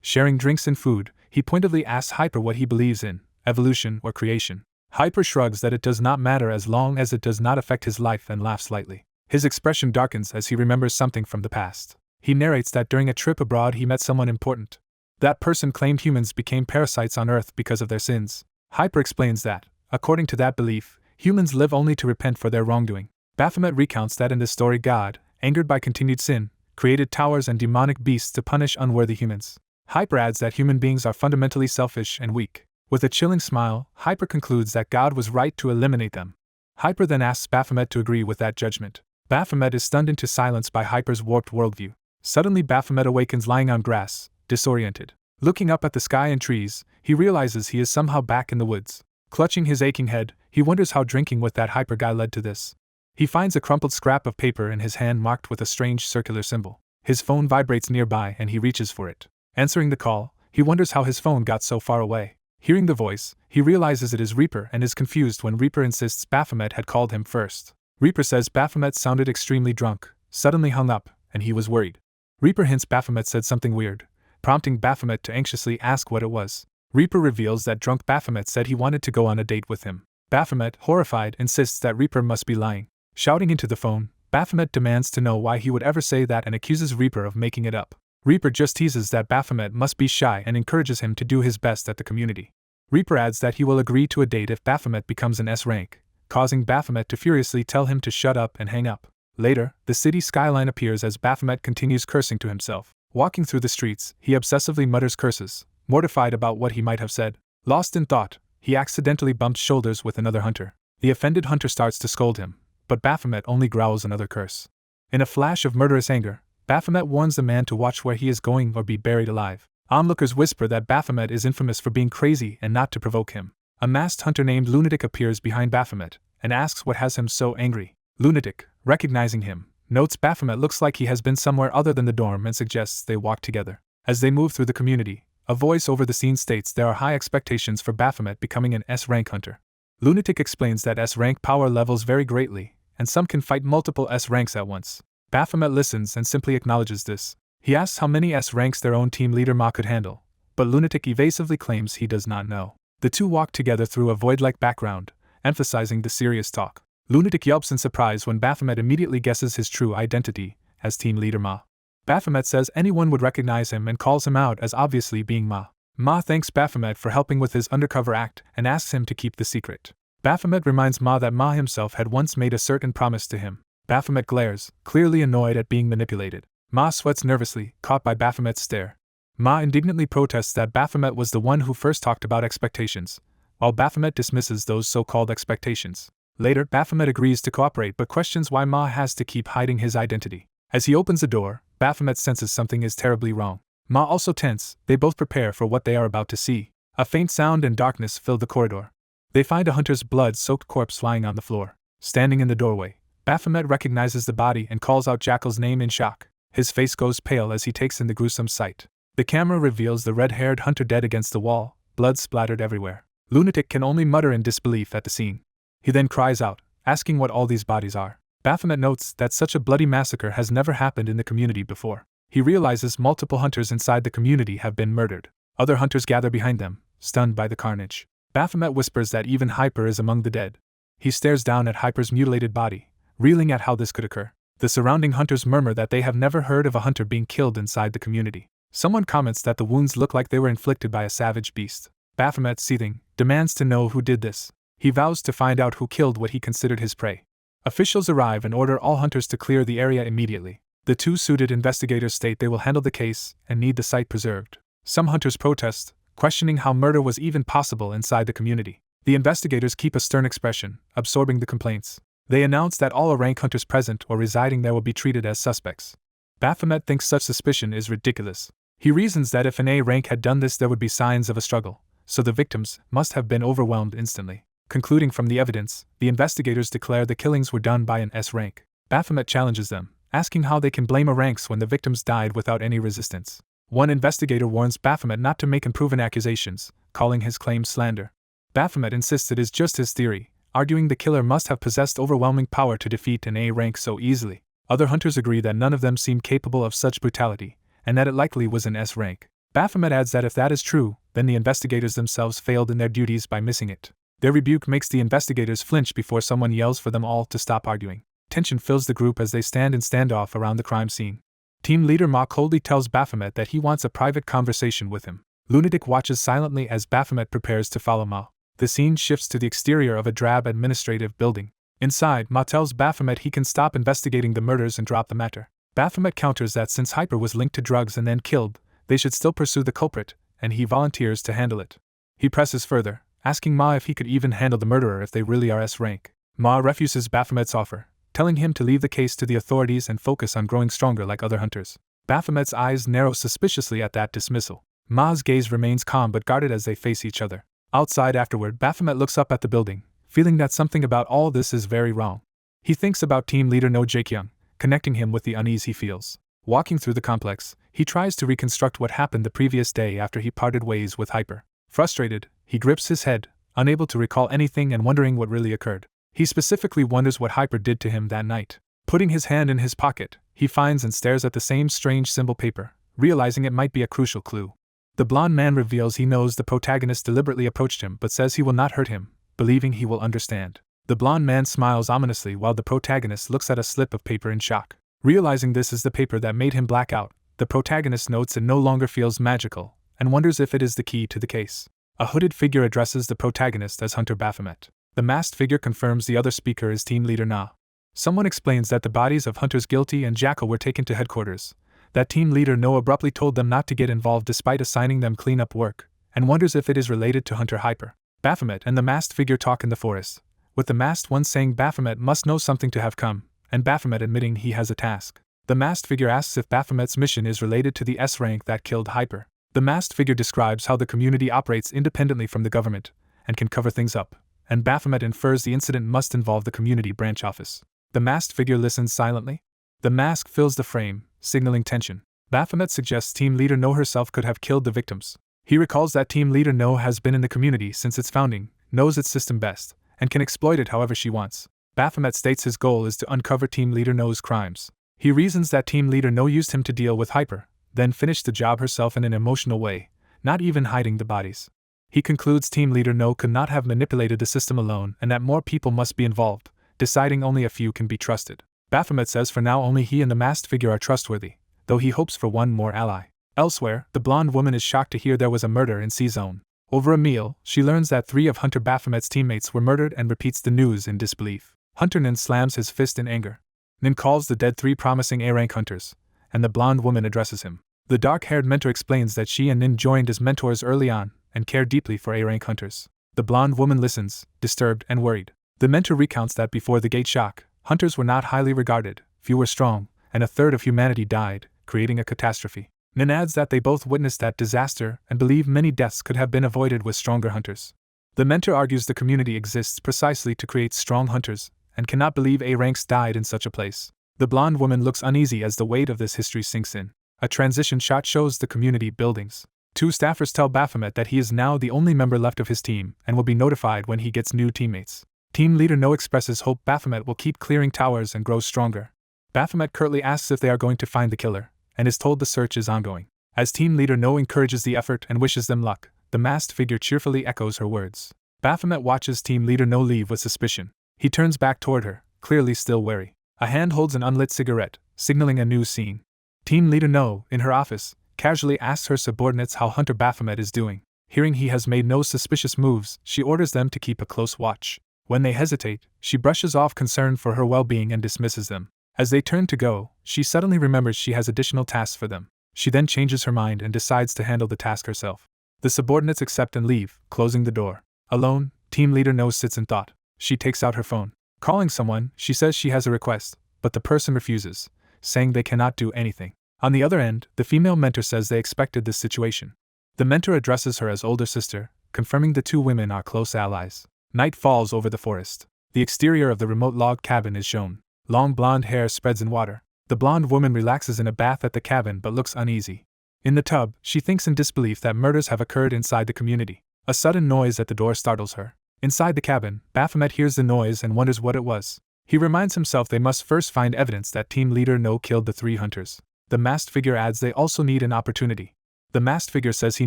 Sharing drinks and food, he pointedly asks Hyper what he believes in, evolution or creation. Hyper shrugs that it does not matter as long as it does not affect his life and laughs lightly. His expression darkens as he remembers something from the past. He narrates that during a trip abroad he met someone important. That person claimed humans became parasites on Earth because of their sins. Hyper explains that, according to that belief, humans live only to repent for their wrongdoing. Baphomet recounts that in this story God, angered by continued sin, created towers and demonic beasts to punish unworthy humans. Hyper adds that human beings are fundamentally selfish and weak. With a chilling smile, Hyper concludes that God was right to eliminate them. Hyper then asks Baphomet to agree with that judgment. Baphomet is stunned into silence by Hyper's warped worldview. Suddenly Baphomet awakens lying on grass, disoriented. Looking up at the sky and trees, he realizes he is somehow back in the woods. Clutching his aching head, he wonders how drinking with that Hyper guy led to this. He finds a crumpled scrap of paper in his hand marked with a strange circular symbol. His phone vibrates nearby and he reaches for it. Answering the call, he wonders how his phone got so far away. Hearing the voice, he realizes it is Reaper and is confused when Reaper insists Baphomet had called him first. Reaper says Baphomet sounded extremely drunk, suddenly hung up, and he was worried. Reaper hints Baphomet said something weird, prompting Baphomet to anxiously ask what it was. Reaper reveals that drunk Baphomet said he wanted to go on a date with him. Baphomet, horrified, insists that Reaper must be lying. Shouting into the phone, Baphomet demands to know why he would ever say that and accuses Reaper of making it up. Reaper just teases that Baphomet must be shy and encourages him to do his best at the community. Reaper adds that he will agree to a date if Baphomet becomes an S rank, causing Baphomet to furiously tell him to shut up and hang up. Later, the city skyline appears as Baphomet continues cursing to himself. Walking through the streets, he obsessively mutters curses, mortified about what he might have said. Lost in thought, he accidentally bumps shoulders with another hunter. The offended hunter starts to scold him, but Baphomet only growls another curse. In a flash of murderous anger, Baphomet warns the man to watch where he is going or be buried alive. Onlookers whisper that Baphomet is infamous for being crazy and not to provoke him. A masked hunter named Lunatic appears behind Baphomet and asks what has him so angry. Lunatic, recognizing him, notes Baphomet looks like he has been somewhere other than the dorm and suggests they walk together. As they move through the community, a voice over the scene states there are high expectations for Baphomet becoming an S-rank hunter. Lunatic explains that S-rank power levels vary greatly, and some can fight multiple S-ranks at once. Baphomet listens and simply acknowledges this. He asks how many S-ranks their own team leader Ma could handle, but Lunatic evasively claims he does not know. The two walk together through a void-like background, emphasizing the serious talk. Lunatic yelps in surprise when Baphomet immediately guesses his true identity as team leader Ma. Baphomet says anyone would recognize him and calls him out as obviously being Ma. Ma thanks Baphomet for helping with his undercover act and asks him to keep the secret. Baphomet reminds Ma that Ma himself had once made a certain promise to him. Baphomet glares, clearly annoyed at being manipulated. Ma sweats nervously, caught by Baphomet's stare. Ma indignantly protests that Baphomet was the one who first talked about expectations, while Baphomet dismisses those so-called expectations. Later, Baphomet agrees to cooperate but questions why Ma has to keep hiding his identity. As he opens the door, Baphomet senses something is terribly wrong. Ma also tense, they both prepare for what they are about to see. A faint sound and darkness fill the corridor. They find a hunter's blood-soaked corpse lying on the floor. Standing in the doorway, Baphomet recognizes the body and calls out Jackal's name in shock. His face goes pale as he takes in the gruesome sight. The camera reveals the red-haired hunter dead against the wall, blood splattered everywhere. Lunatic can only mutter in disbelief at the scene. He then cries out, asking what all these bodies are. Baphomet notes that such a bloody massacre has never happened in the community before. He realizes multiple hunters inside the community have been murdered. Other hunters gather behind them, stunned by the carnage. Baphomet whispers that even Hyper is among the dead. He stares down at Hyper's mutilated body, reeling at how this could occur. The surrounding hunters murmur that they have never heard of a hunter being killed inside the community. Someone comments that the wounds look like they were inflicted by a savage beast. Baphomet, seething, demands to know who did this. He vows to find out who killed what he considered his prey. Officials arrive and order all hunters to clear the area immediately. The two suited investigators state they will handle the case and need the site preserved. Some hunters protest, questioning how murder was even possible inside the community. The investigators keep a stern expression, absorbing the complaints. They announce that all rank hunters present or residing there will be treated as suspects. Baphomet thinks such suspicion is ridiculous. He reasons that if an A rank had done this there would be signs of a struggle, so the victims must have been overwhelmed instantly. Concluding from the evidence, the investigators declare the killings were done by an S rank. Baphomet challenges them, asking how they can blame a ranks when the victims died without any resistance. One investigator warns Baphomet not to make unproven accusations, calling his claims slander. Baphomet insists it is just his theory, arguing the killer must have possessed overwhelming power to defeat an A rank so easily. Other hunters agree that none of them seem capable of such brutality, and that it likely was an S rank. Baphomet adds that if that is true, then the investigators themselves failed in their duties by missing it. Their rebuke makes the investigators flinch before someone yells for them all to stop arguing. Tension fills the group as they stand in standoff around the crime scene. Team leader Ma coldly tells Baphomet that he wants a private conversation with him. Lunatic watches silently as Baphomet prepares to follow Ma. The scene shifts to the exterior of a drab administrative building. Inside, Ma tells Baphomet he can stop investigating the murders and drop the matter. Baphomet counters that since Hyper was linked to drugs and then killed, they should still pursue the culprit, and he volunteers to handle it. He presses further, asking Ma if he could even handle the murderer if they really are S rank. Ma refuses Baphomet's offer, telling him to leave the case to the authorities and focus on growing stronger like other hunters. Baphomet's eyes narrow suspiciously at that dismissal. Ma's gaze remains calm but guarded as they face each other. Outside afterward, Baphomet looks up at the building, feeling that something about all this is very wrong. He thinks about team leader No Jaekyung, connecting him with the unease he feels. Walking through the complex, he tries to reconstruct what happened the previous day after he parted ways with Hyper. Frustrated, he grips his head, unable to recall anything and wondering what really occurred. He specifically wonders what Hyper did to him that night. Putting his hand in his pocket, he finds and stares at the same strange symbol paper, realizing it might be a crucial clue. The blonde man reveals he knows the protagonist deliberately approached him but says he will not hurt him, believing he will understand. The blonde man smiles ominously while the protagonist looks at a slip of paper in shock. Realizing this is the paper that made him black out, the protagonist notes it no longer feels magical, and wonders if it is the key to the case. A hooded figure addresses the protagonist as Hunter Baphomet. The masked figure confirms the other speaker is Team Leader Na. Someone explains that the bodies of Hunters Guilty and Jackal were taken to headquarters, that Team Leader No abruptly told them not to get involved despite assigning them cleanup work, and wonders if it is related to Hunter Hyper. Baphomet and the masked figure talk in the forest, with the masked one saying Baphomet must know something to have come, and Baphomet admitting he has a task. The masked figure asks if Baphomet's mission is related to the S rank that killed Hyper. The masked figure describes how the community operates independently from the government, and can cover things up, and Baphomet infers the incident must involve the community branch office. The masked figure listens silently. The mask fills the frame, signaling tension. Baphomet suggests Team Leader No herself could have killed the victims. He recalls that Team Leader No has been in the community since its founding, knows its system best, and can exploit it however she wants. Baphomet states his goal is to uncover Team Leader No's crimes. He reasons that Team Leader No used him to deal with Hyper, then finished the job herself in an emotional way, not even hiding the bodies. He concludes Team Leader No could not have manipulated the system alone and that more people must be involved, deciding only a few can be trusted. Baphomet says for now only he and the masked figure are trustworthy, though he hopes for one more ally. Elsewhere, the blonde woman is shocked to hear there was a murder in C-Zone. Over a meal, she learns that 3 of Hunter Baphomet's teammates were murdered and repeats the news in disbelief. Hunter Nin slams his fist in anger. Nin calls the dead 3 promising A-rank hunters, and the blonde woman addresses him. The dark-haired mentor explains that she and Nin joined as mentors early on, and care deeply for A-rank hunters. The blonde woman listens, disturbed and worried. The mentor recounts that before the Gate Shock, hunters were not highly regarded, few were strong, and a third of humanity died, creating a catastrophe. Nin adds that they both witnessed that disaster and believe many deaths could have been avoided with stronger hunters. The mentor argues the community exists precisely to create strong hunters, and cannot believe A-ranks died in such a place. The blonde woman looks uneasy as the weight of this history sinks in. A transition shot shows the community buildings. 2 staffers tell Baphomet that he is now the only member left of his team and will be notified when he gets new teammates. Team Leader No expresses hope Baphomet will keep clearing towers and grow stronger. Baphomet curtly asks if they are going to find the killer, and is told the search is ongoing. As Team Leader No encourages the effort and wishes them luck, the masked figure cheerfully echoes her words. Baphomet watches Team Leader No leave with suspicion. He turns back toward her, clearly still wary. A hand holds an unlit cigarette, signaling a new scene. Team Leader No, in her office, casually asks her subordinates how Hunter Baphomet is doing. Hearing he has made no suspicious moves, she orders them to keep a close watch. When they hesitate, she brushes off concern for her well-being and dismisses them. As they turn to go, she suddenly remembers she has additional tasks for them. She then changes her mind and decides to handle the task herself. The subordinates accept and leave, closing the door. Alone, Team Leader No sits in thought. She takes out her phone. Calling someone, she says she has a request, but the person refuses, saying they cannot do anything. On the other end, the female mentor says they expected this situation. The mentor addresses her as older sister, confirming the 2 women are close allies. Night falls over the forest. The exterior of the remote log cabin is shown. Long blonde hair spreads in water. The blonde woman relaxes in a bath at the cabin but looks uneasy. In the tub, she thinks in disbelief that murders have occurred inside the community. A sudden noise at the door startles her. Inside the cabin, Baphomet hears the noise and wonders what it was. He reminds himself they must first find evidence that Team Leader No killed the 3 hunters. The masked figure adds they also need an opportunity. The masked figure says he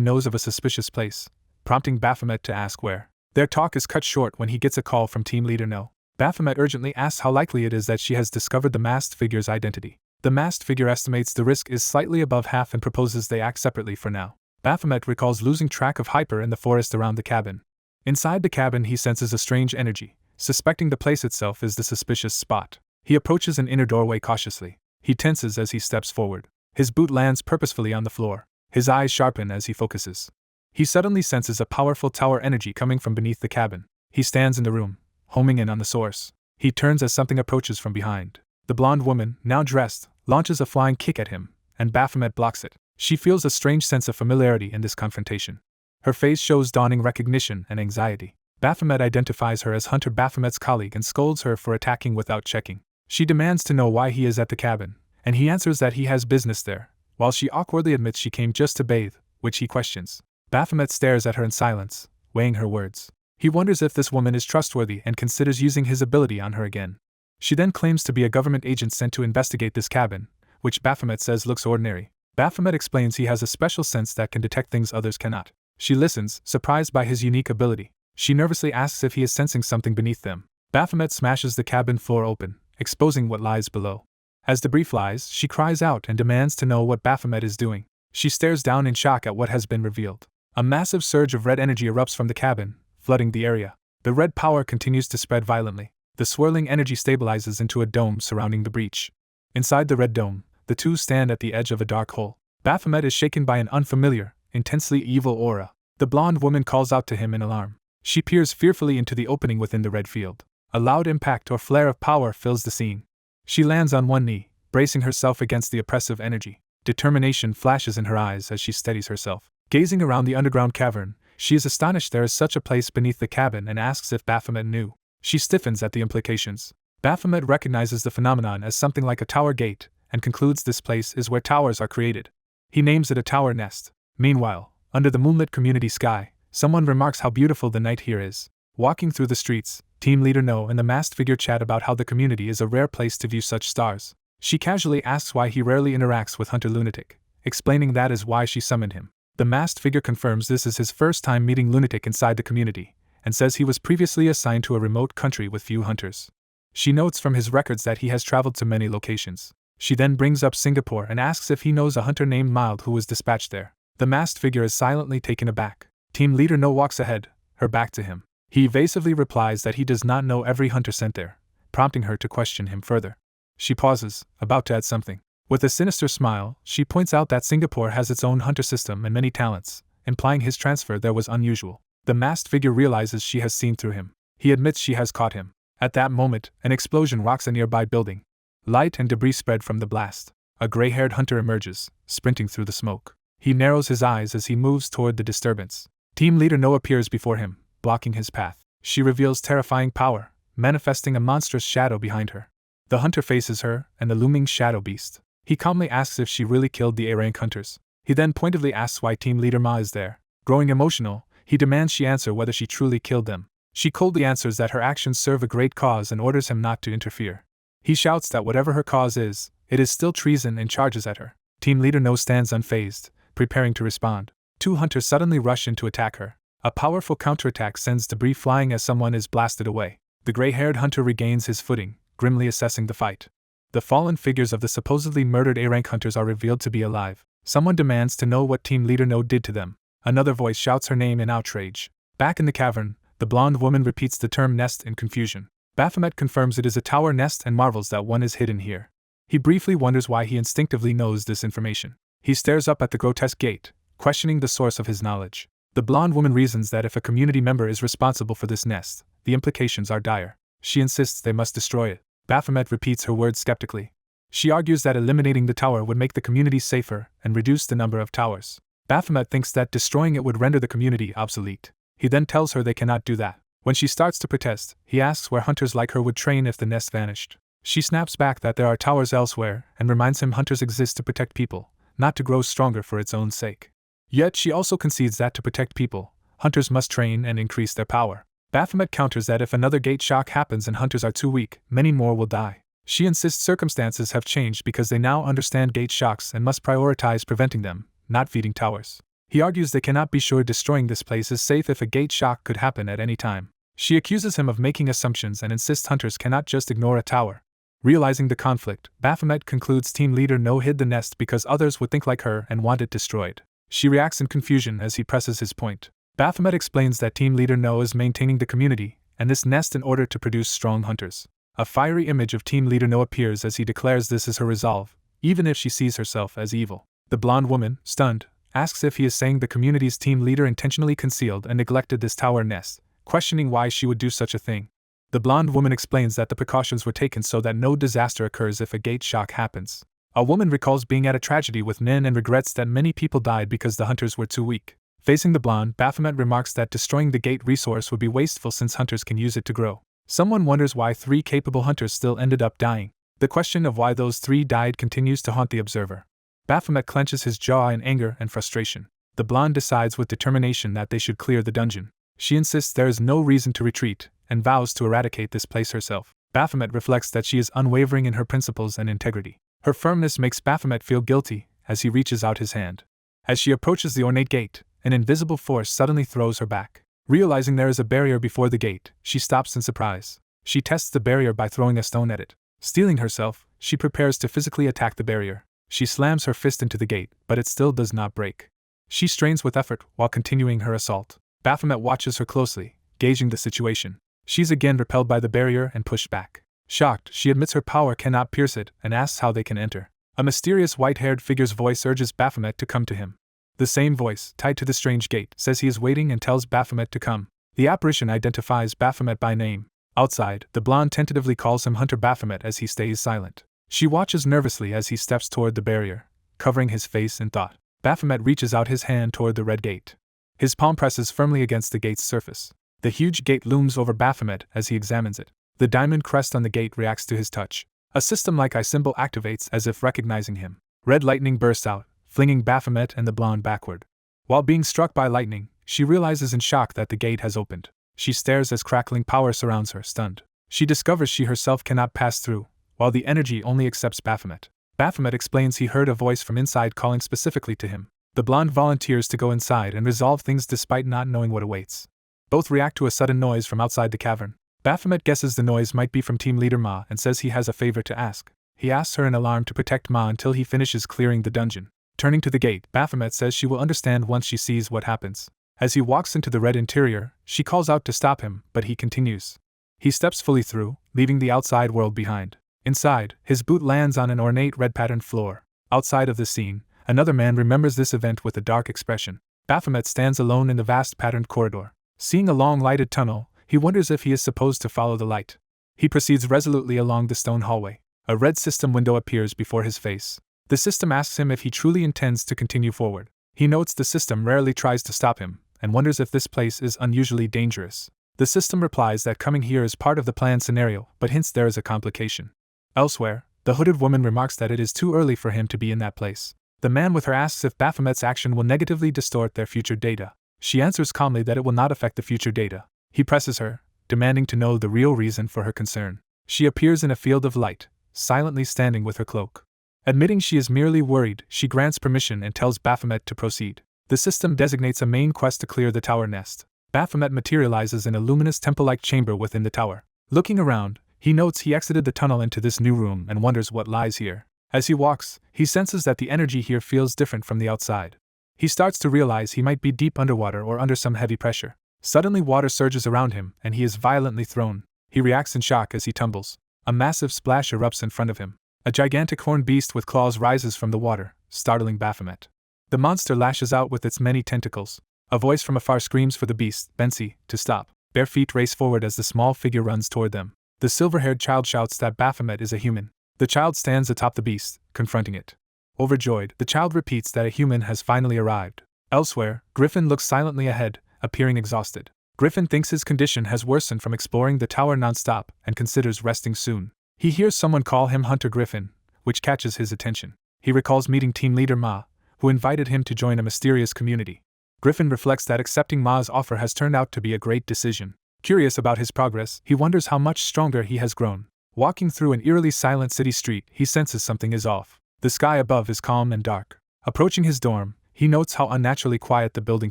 knows of a suspicious place, prompting Baphomet to ask where. Their talk is cut short when he gets a call from Team Leader No. Baphomet urgently asks how likely it is that she has discovered the masked figure's identity. The masked figure estimates the risk is slightly above half and proposes they act separately for now. Baphomet recalls losing track of Hyper in the forest around the cabin. Inside the cabin he senses a strange energy, suspecting the place itself is the suspicious spot. He approaches an inner doorway cautiously. He tenses as he steps forward. His boot lands purposefully on the floor. His eyes sharpen as he focuses. He suddenly senses a powerful tower energy coming from beneath the cabin. He stands in the room, homing in on the source. He turns as something approaches from behind. The blonde woman, now dressed, launches a flying kick at him, and Baphomet blocks it. She feels a strange sense of familiarity in this confrontation. Her face shows dawning recognition and anxiety. Baphomet identifies her as Hunter Baphomet's colleague and scolds her for attacking without checking. She demands to know why he is at the cabin, and he answers that he has business there, while she awkwardly admits she came just to bathe, which he questions. Baphomet stares at her in silence, weighing her words. He wonders if this woman is trustworthy and considers using his ability on her again. She then claims to be a government agent sent to investigate this cabin, which Baphomet says looks ordinary. Baphomet explains he has a special sense that can detect things others cannot. She listens, surprised by his unique ability. She nervously asks if he is sensing something beneath them. Baphomet smashes the cabin floor open, exposing what lies below. As debris flies, she cries out and demands to know what Baphomet is doing. She stares down in shock at what has been revealed. A massive surge of red energy erupts from the cabin, flooding the area. The red power continues to spread violently. The swirling energy stabilizes into a dome surrounding the breach. Inside the red dome, the two stand at the edge of a dark hole. Baphomet is shaken by an unfamiliar, intensely evil aura. The blonde woman calls out to him in alarm. She peers fearfully into the opening within the red field. A loud impact or flare of power fills the scene. She lands on one knee, bracing herself against the oppressive energy. Determination flashes in her eyes as she steadies herself. Gazing around the underground cavern, she is astonished there is such a place beneath the cabin and asks if Baphomet knew. She stiffens at the implications. Baphomet recognizes the phenomenon as something like a tower gate, and concludes this place is where towers are created. He names it a tower nest. Meanwhile, under the moonlit community sky, someone remarks how beautiful the night here is. Walking through the streets, Team Leader No and the masked figure chat about how the community is a rare place to view such stars. She casually asks why he rarely interacts with Hunter Lunatic, explaining that is why she summoned him. The masked figure confirms this is his first time meeting Lunatic inside the community, and says he was previously assigned to a remote country with few hunters. She notes from his records that he has traveled to many locations. She then brings up Singapore and asks if he knows a hunter named Mild who was dispatched there. The masked figure is silently taken aback. Team Leader No walks ahead, her back to him. He evasively replies that he does not know every hunter sent there, prompting her to question him further. She pauses, about to add something. With a sinister smile, she points out that Singapore has its own hunter system and many talents, implying his transfer there was unusual. The masked figure realizes she has seen through him. He admits she has caught him. At that moment, an explosion rocks a nearby building. Light and debris spread from the blast. A gray-haired hunter emerges, sprinting through the smoke. He narrows his eyes as he moves toward the disturbance. Team Leader No appears before him, blocking his path. She reveals terrifying power, manifesting a monstrous shadow behind her. The hunter faces her, and the looming shadow beast. He calmly asks if she really killed the A-rank hunters. He then pointedly asks why Team Leader Ma is there. Growing emotional, he demands she answer whether she truly killed them. She coldly answers that her actions serve a great cause and orders him not to interfere. He shouts that whatever her cause is, it is still treason and charges at her. Team Leader No stands unfazed, preparing to respond. Two hunters suddenly rush in to attack her. A powerful counterattack sends debris flying as someone is blasted away. The gray-haired hunter regains his footing, grimly assessing the fight. The fallen figures of the supposedly murdered A-rank hunters are revealed to be alive. Someone demands to know what Team Leader No did to them. Another voice shouts her name in outrage. Back in the cavern, the blonde woman repeats the term nest in confusion. Baphomet confirms it is a tower nest and marvels that one is hidden here. He briefly wonders why he instinctively knows this information. He stares up at the grotesque gate, questioning the source of his knowledge. The blonde woman reasons that if a community member is responsible for this nest, the implications are dire. She insists they must destroy it. Baphomet repeats her words skeptically. She argues that eliminating the tower would make the community safer and reduce the number of towers. Baphomet thinks that destroying it would render the community obsolete. He then tells her they cannot do that. When she starts to protest, he asks where hunters like her would train if the nest vanished. She snaps back that there are towers elsewhere and reminds him hunters exist to protect people, not to grow stronger for its own sake. Yet she also concedes that to protect people, hunters must train and increase their power. Baphomet counters that if another gate shock happens and hunters are too weak, many more will die. She insists circumstances have changed because they now understand gate shocks and must prioritize preventing them, not feeding towers. He argues they cannot be sure destroying this place is safe if a gate shock could happen at any time. She accuses him of making assumptions and insists hunters cannot just ignore a tower. Realizing the conflict, Baphomet concludes Team Leader No hid the nest because others would think like her and want it destroyed. She reacts in confusion as he presses his point. Baphomet explains that Team Leader No is maintaining the community, and this nest in order to produce strong hunters. A fiery image of Team Leader No appears as he declares this is her resolve, even if she sees herself as evil. The blonde woman, stunned, asks if he is saying the community's team leader intentionally concealed and neglected this tower nest, questioning why she would do such a thing. The blonde woman explains that the precautions were taken so that no disaster occurs if a gate shock happens. A woman recalls being at a tragedy with Nin and regrets that many people died because the hunters were too weak. Facing the blonde, Baphomet remarks that destroying the gate resource would be wasteful since hunters can use it to grow. Someone wonders why 3 capable hunters still ended up dying. The question of why those 3 died continues to haunt the observer. Baphomet clenches his jaw in anger and frustration. The blonde decides with determination that they should clear the dungeon. She insists there is no reason to retreat, and vows to eradicate this place herself. Baphomet reflects that she is unwavering in her principles and integrity. Her firmness makes Baphomet feel guilty as he reaches out his hand. As she approaches the ornate gate, an invisible force suddenly throws her back. Realizing there is a barrier before the gate, she stops in surprise. She tests the barrier by throwing a stone at it. Steeling herself, she prepares to physically attack the barrier. She slams her fist into the gate, but it still does not break. She strains with effort while continuing her assault. Baphomet watches her closely, gauging the situation. She's again repelled by the barrier and pushed back. Shocked, she admits her power cannot pierce it and asks how they can enter. A mysterious white-haired figure's voice urges Baphomet to come to him. The same voice, tied to the strange gate, says he is waiting and tells Baphomet to come. The apparition identifies Baphomet by name. Outside, the blonde tentatively calls him Hunter Baphomet as he stays silent. She watches nervously as he steps toward the barrier, covering his face in thought. Baphomet reaches out his hand toward the red gate. His palm presses firmly against the gate's surface. The huge gate looms over Baphomet as he examines it. The diamond crest on the gate reacts to his touch. A system-like eye symbol activates as if recognizing him. Red lightning bursts out, flinging Baphomet and the blonde backward. While being struck by lightning, she realizes in shock that the gate has opened. She stares as crackling power surrounds her, stunned. She discovers she herself cannot pass through, while the energy only accepts Baphomet. Baphomet explains he heard a voice from inside calling specifically to him. The blonde volunteers to go inside and resolve things despite not knowing what awaits. Both react to a sudden noise from outside the cavern. Baphomet guesses the noise might be from team leader Ma and says he has a favor to ask. He asks her in alarm to protect Ma until he finishes clearing the dungeon. Turning to the gate, Baphomet says she will understand once she sees what happens. As he walks into the red interior, she calls out to stop him, but he continues. He steps fully through, leaving the outside world behind. Inside, his boot lands on an ornate red-patterned floor. Outside of the scene, another man remembers this event with a dark expression. Baphomet stands alone in the vast patterned corridor. Seeing a long lighted tunnel, he wonders if he is supposed to follow the light. He proceeds resolutely along the stone hallway. A red system window appears before his face. The system asks him if he truly intends to continue forward. He notes the system rarely tries to stop him, and wonders if this place is unusually dangerous. The system replies that coming here is part of the planned scenario, but hints there is a complication. Elsewhere, the hooded woman remarks that it is too early for him to be in that place. The man with her asks if Baphomet's action will negatively distort their future data. She answers calmly that it will not affect the future data. He presses her, demanding to know the real reason for her concern. She appears in a field of light, silently standing with her cloak. Admitting she is merely worried, she grants permission and tells Baphomet to proceed. The system designates a main quest to clear the tower nest. Baphomet materializes in a luminous temple-like chamber within the tower. Looking around, he notes he exited the tunnel into this new room and wonders what lies here. As he walks, he senses that the energy here feels different from the outside. He starts to realize he might be deep underwater or under some heavy pressure. Suddenly water surges around him, and he is violently thrown. He reacts in shock as he tumbles. A massive splash erupts in front of him. A gigantic horned beast with claws rises from the water, startling Baphomet. The monster lashes out with its many tentacles. A voice from afar screams for the beast, Bensi, to stop. Bare feet race forward as the small figure runs toward them. The silver-haired child shouts that Baphomet is a human. The child stands atop the beast, confronting it. Overjoyed, the child repeats that a human has finally arrived. Elsewhere, Griffin looks silently ahead, appearing exhausted. Griffin thinks his condition has worsened from exploring the tower non-stop and considers resting soon. He hears someone call him Hunter Griffin, which catches his attention. He recalls meeting team leader Ma, who invited him to join a mysterious community. Griffin reflects that accepting Ma's offer has turned out to be a great decision. Curious about his progress, he wonders how much stronger he has grown. Walking through an eerily silent city street, he senses something is off. The sky above is calm and dark. Approaching his dorm, he notes how unnaturally quiet the building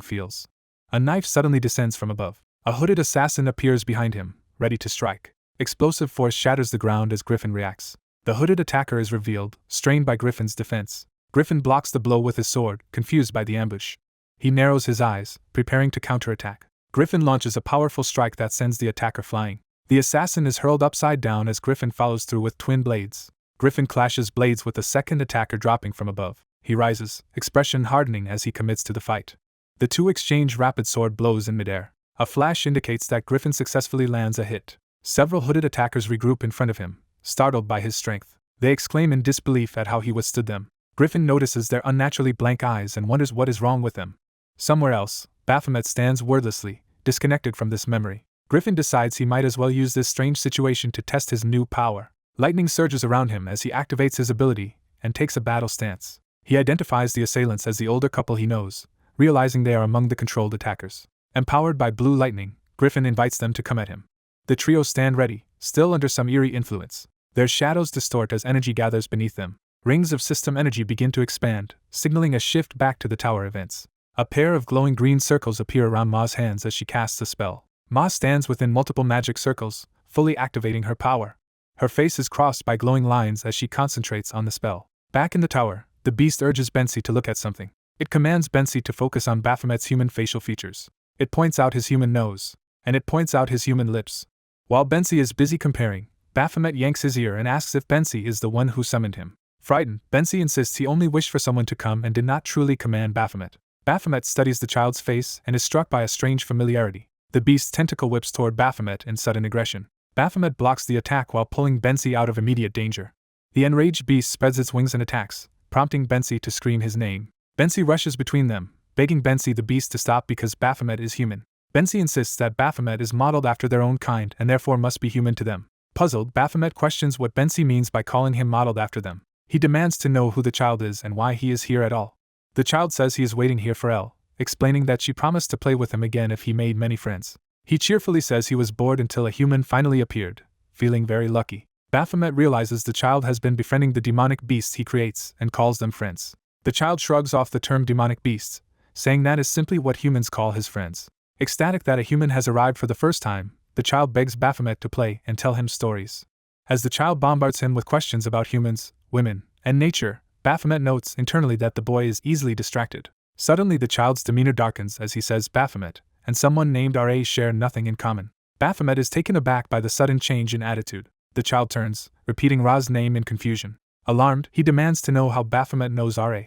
feels. A knife suddenly descends from above. A hooded assassin appears behind him, ready to strike. Explosive force shatters the ground as Griffin reacts. The hooded attacker is revealed, strained by Griffin's defense. Griffin blocks the blow with his sword, confused by the ambush. He narrows his eyes, preparing to counterattack. Griffin launches a powerful strike that sends the attacker flying. The assassin is hurled upside down as Griffin follows through with twin blades. Griffin clashes blades with the second attacker dropping from above. He rises, expression hardening as he commits to the fight. The two exchange rapid sword blows in midair. A flash indicates that Griffin successfully lands a hit. Several hooded attackers regroup in front of him, startled by his strength. They exclaim in disbelief at how he withstood them. Griffin notices their unnaturally blank eyes and wonders what is wrong with them. Somewhere else, Baphomet stands wordlessly, disconnected from this memory. Griffin decides he might as well use this strange situation to test his new power. Lightning surges around him as he activates his ability and takes a battle stance. He identifies the assailants as the older couple he knows, realizing they are among the controlled attackers. Empowered by blue lightning, Griffin invites them to come at him. The trio stand ready, still under some eerie influence. Their shadows distort as energy gathers beneath them. Rings of system energy begin to expand, signaling a shift back to the tower events. A pair of glowing green circles appear around Ma's hands as she casts a spell. Ma stands within multiple magic circles, fully activating her power. Her face is crossed by glowing lines as she concentrates on the spell. Back in the tower, the beast urges Bensi to look at something. It commands Bensi to focus on Baphomet's human facial features. It points out his human nose, and it points out his human lips. While Bensi is busy comparing, Baphomet yanks his ear and asks if Bensi is the one who summoned him. Frightened, Bensi insists he only wished for someone to come and did not truly command Baphomet. Baphomet studies the child's face and is struck by a strange familiarity. The beast's tentacle whips toward Baphomet in sudden aggression. Baphomet blocks the attack while pulling Bensi out of immediate danger. The enraged beast spreads its wings and attacks, prompting Bensi to scream his name. Bensi rushes between them, begging Bensi the beast to stop because Baphomet is human. Bensi insists that Baphomet is modeled after their own kind and therefore must be human to them. Puzzled, Baphomet questions what Bensi means by calling him modeled after them. He demands to know who the child is and why he is here at all. The child says he is waiting here for Elle, explaining that she promised to play with him again if he made many friends. He cheerfully says he was bored until a human finally appeared, feeling very lucky. Baphomet realizes the child has been befriending the demonic beasts he creates and calls them friends. The child shrugs off the term demonic beasts, saying that is simply what humans call his friends. Ecstatic that a human has arrived for the first time, the child begs Baphomet to play and tell him stories. As the child bombards him with questions about humans, women, and nature, Baphomet notes internally that the boy is easily distracted. Suddenly the child's demeanor darkens as he says Baphomet and someone named Ra share nothing in common. Baphomet is taken aback by the sudden change in attitude. The child turns, repeating Ra's name in confusion. Alarmed, he demands to know how Baphomet knows Ra.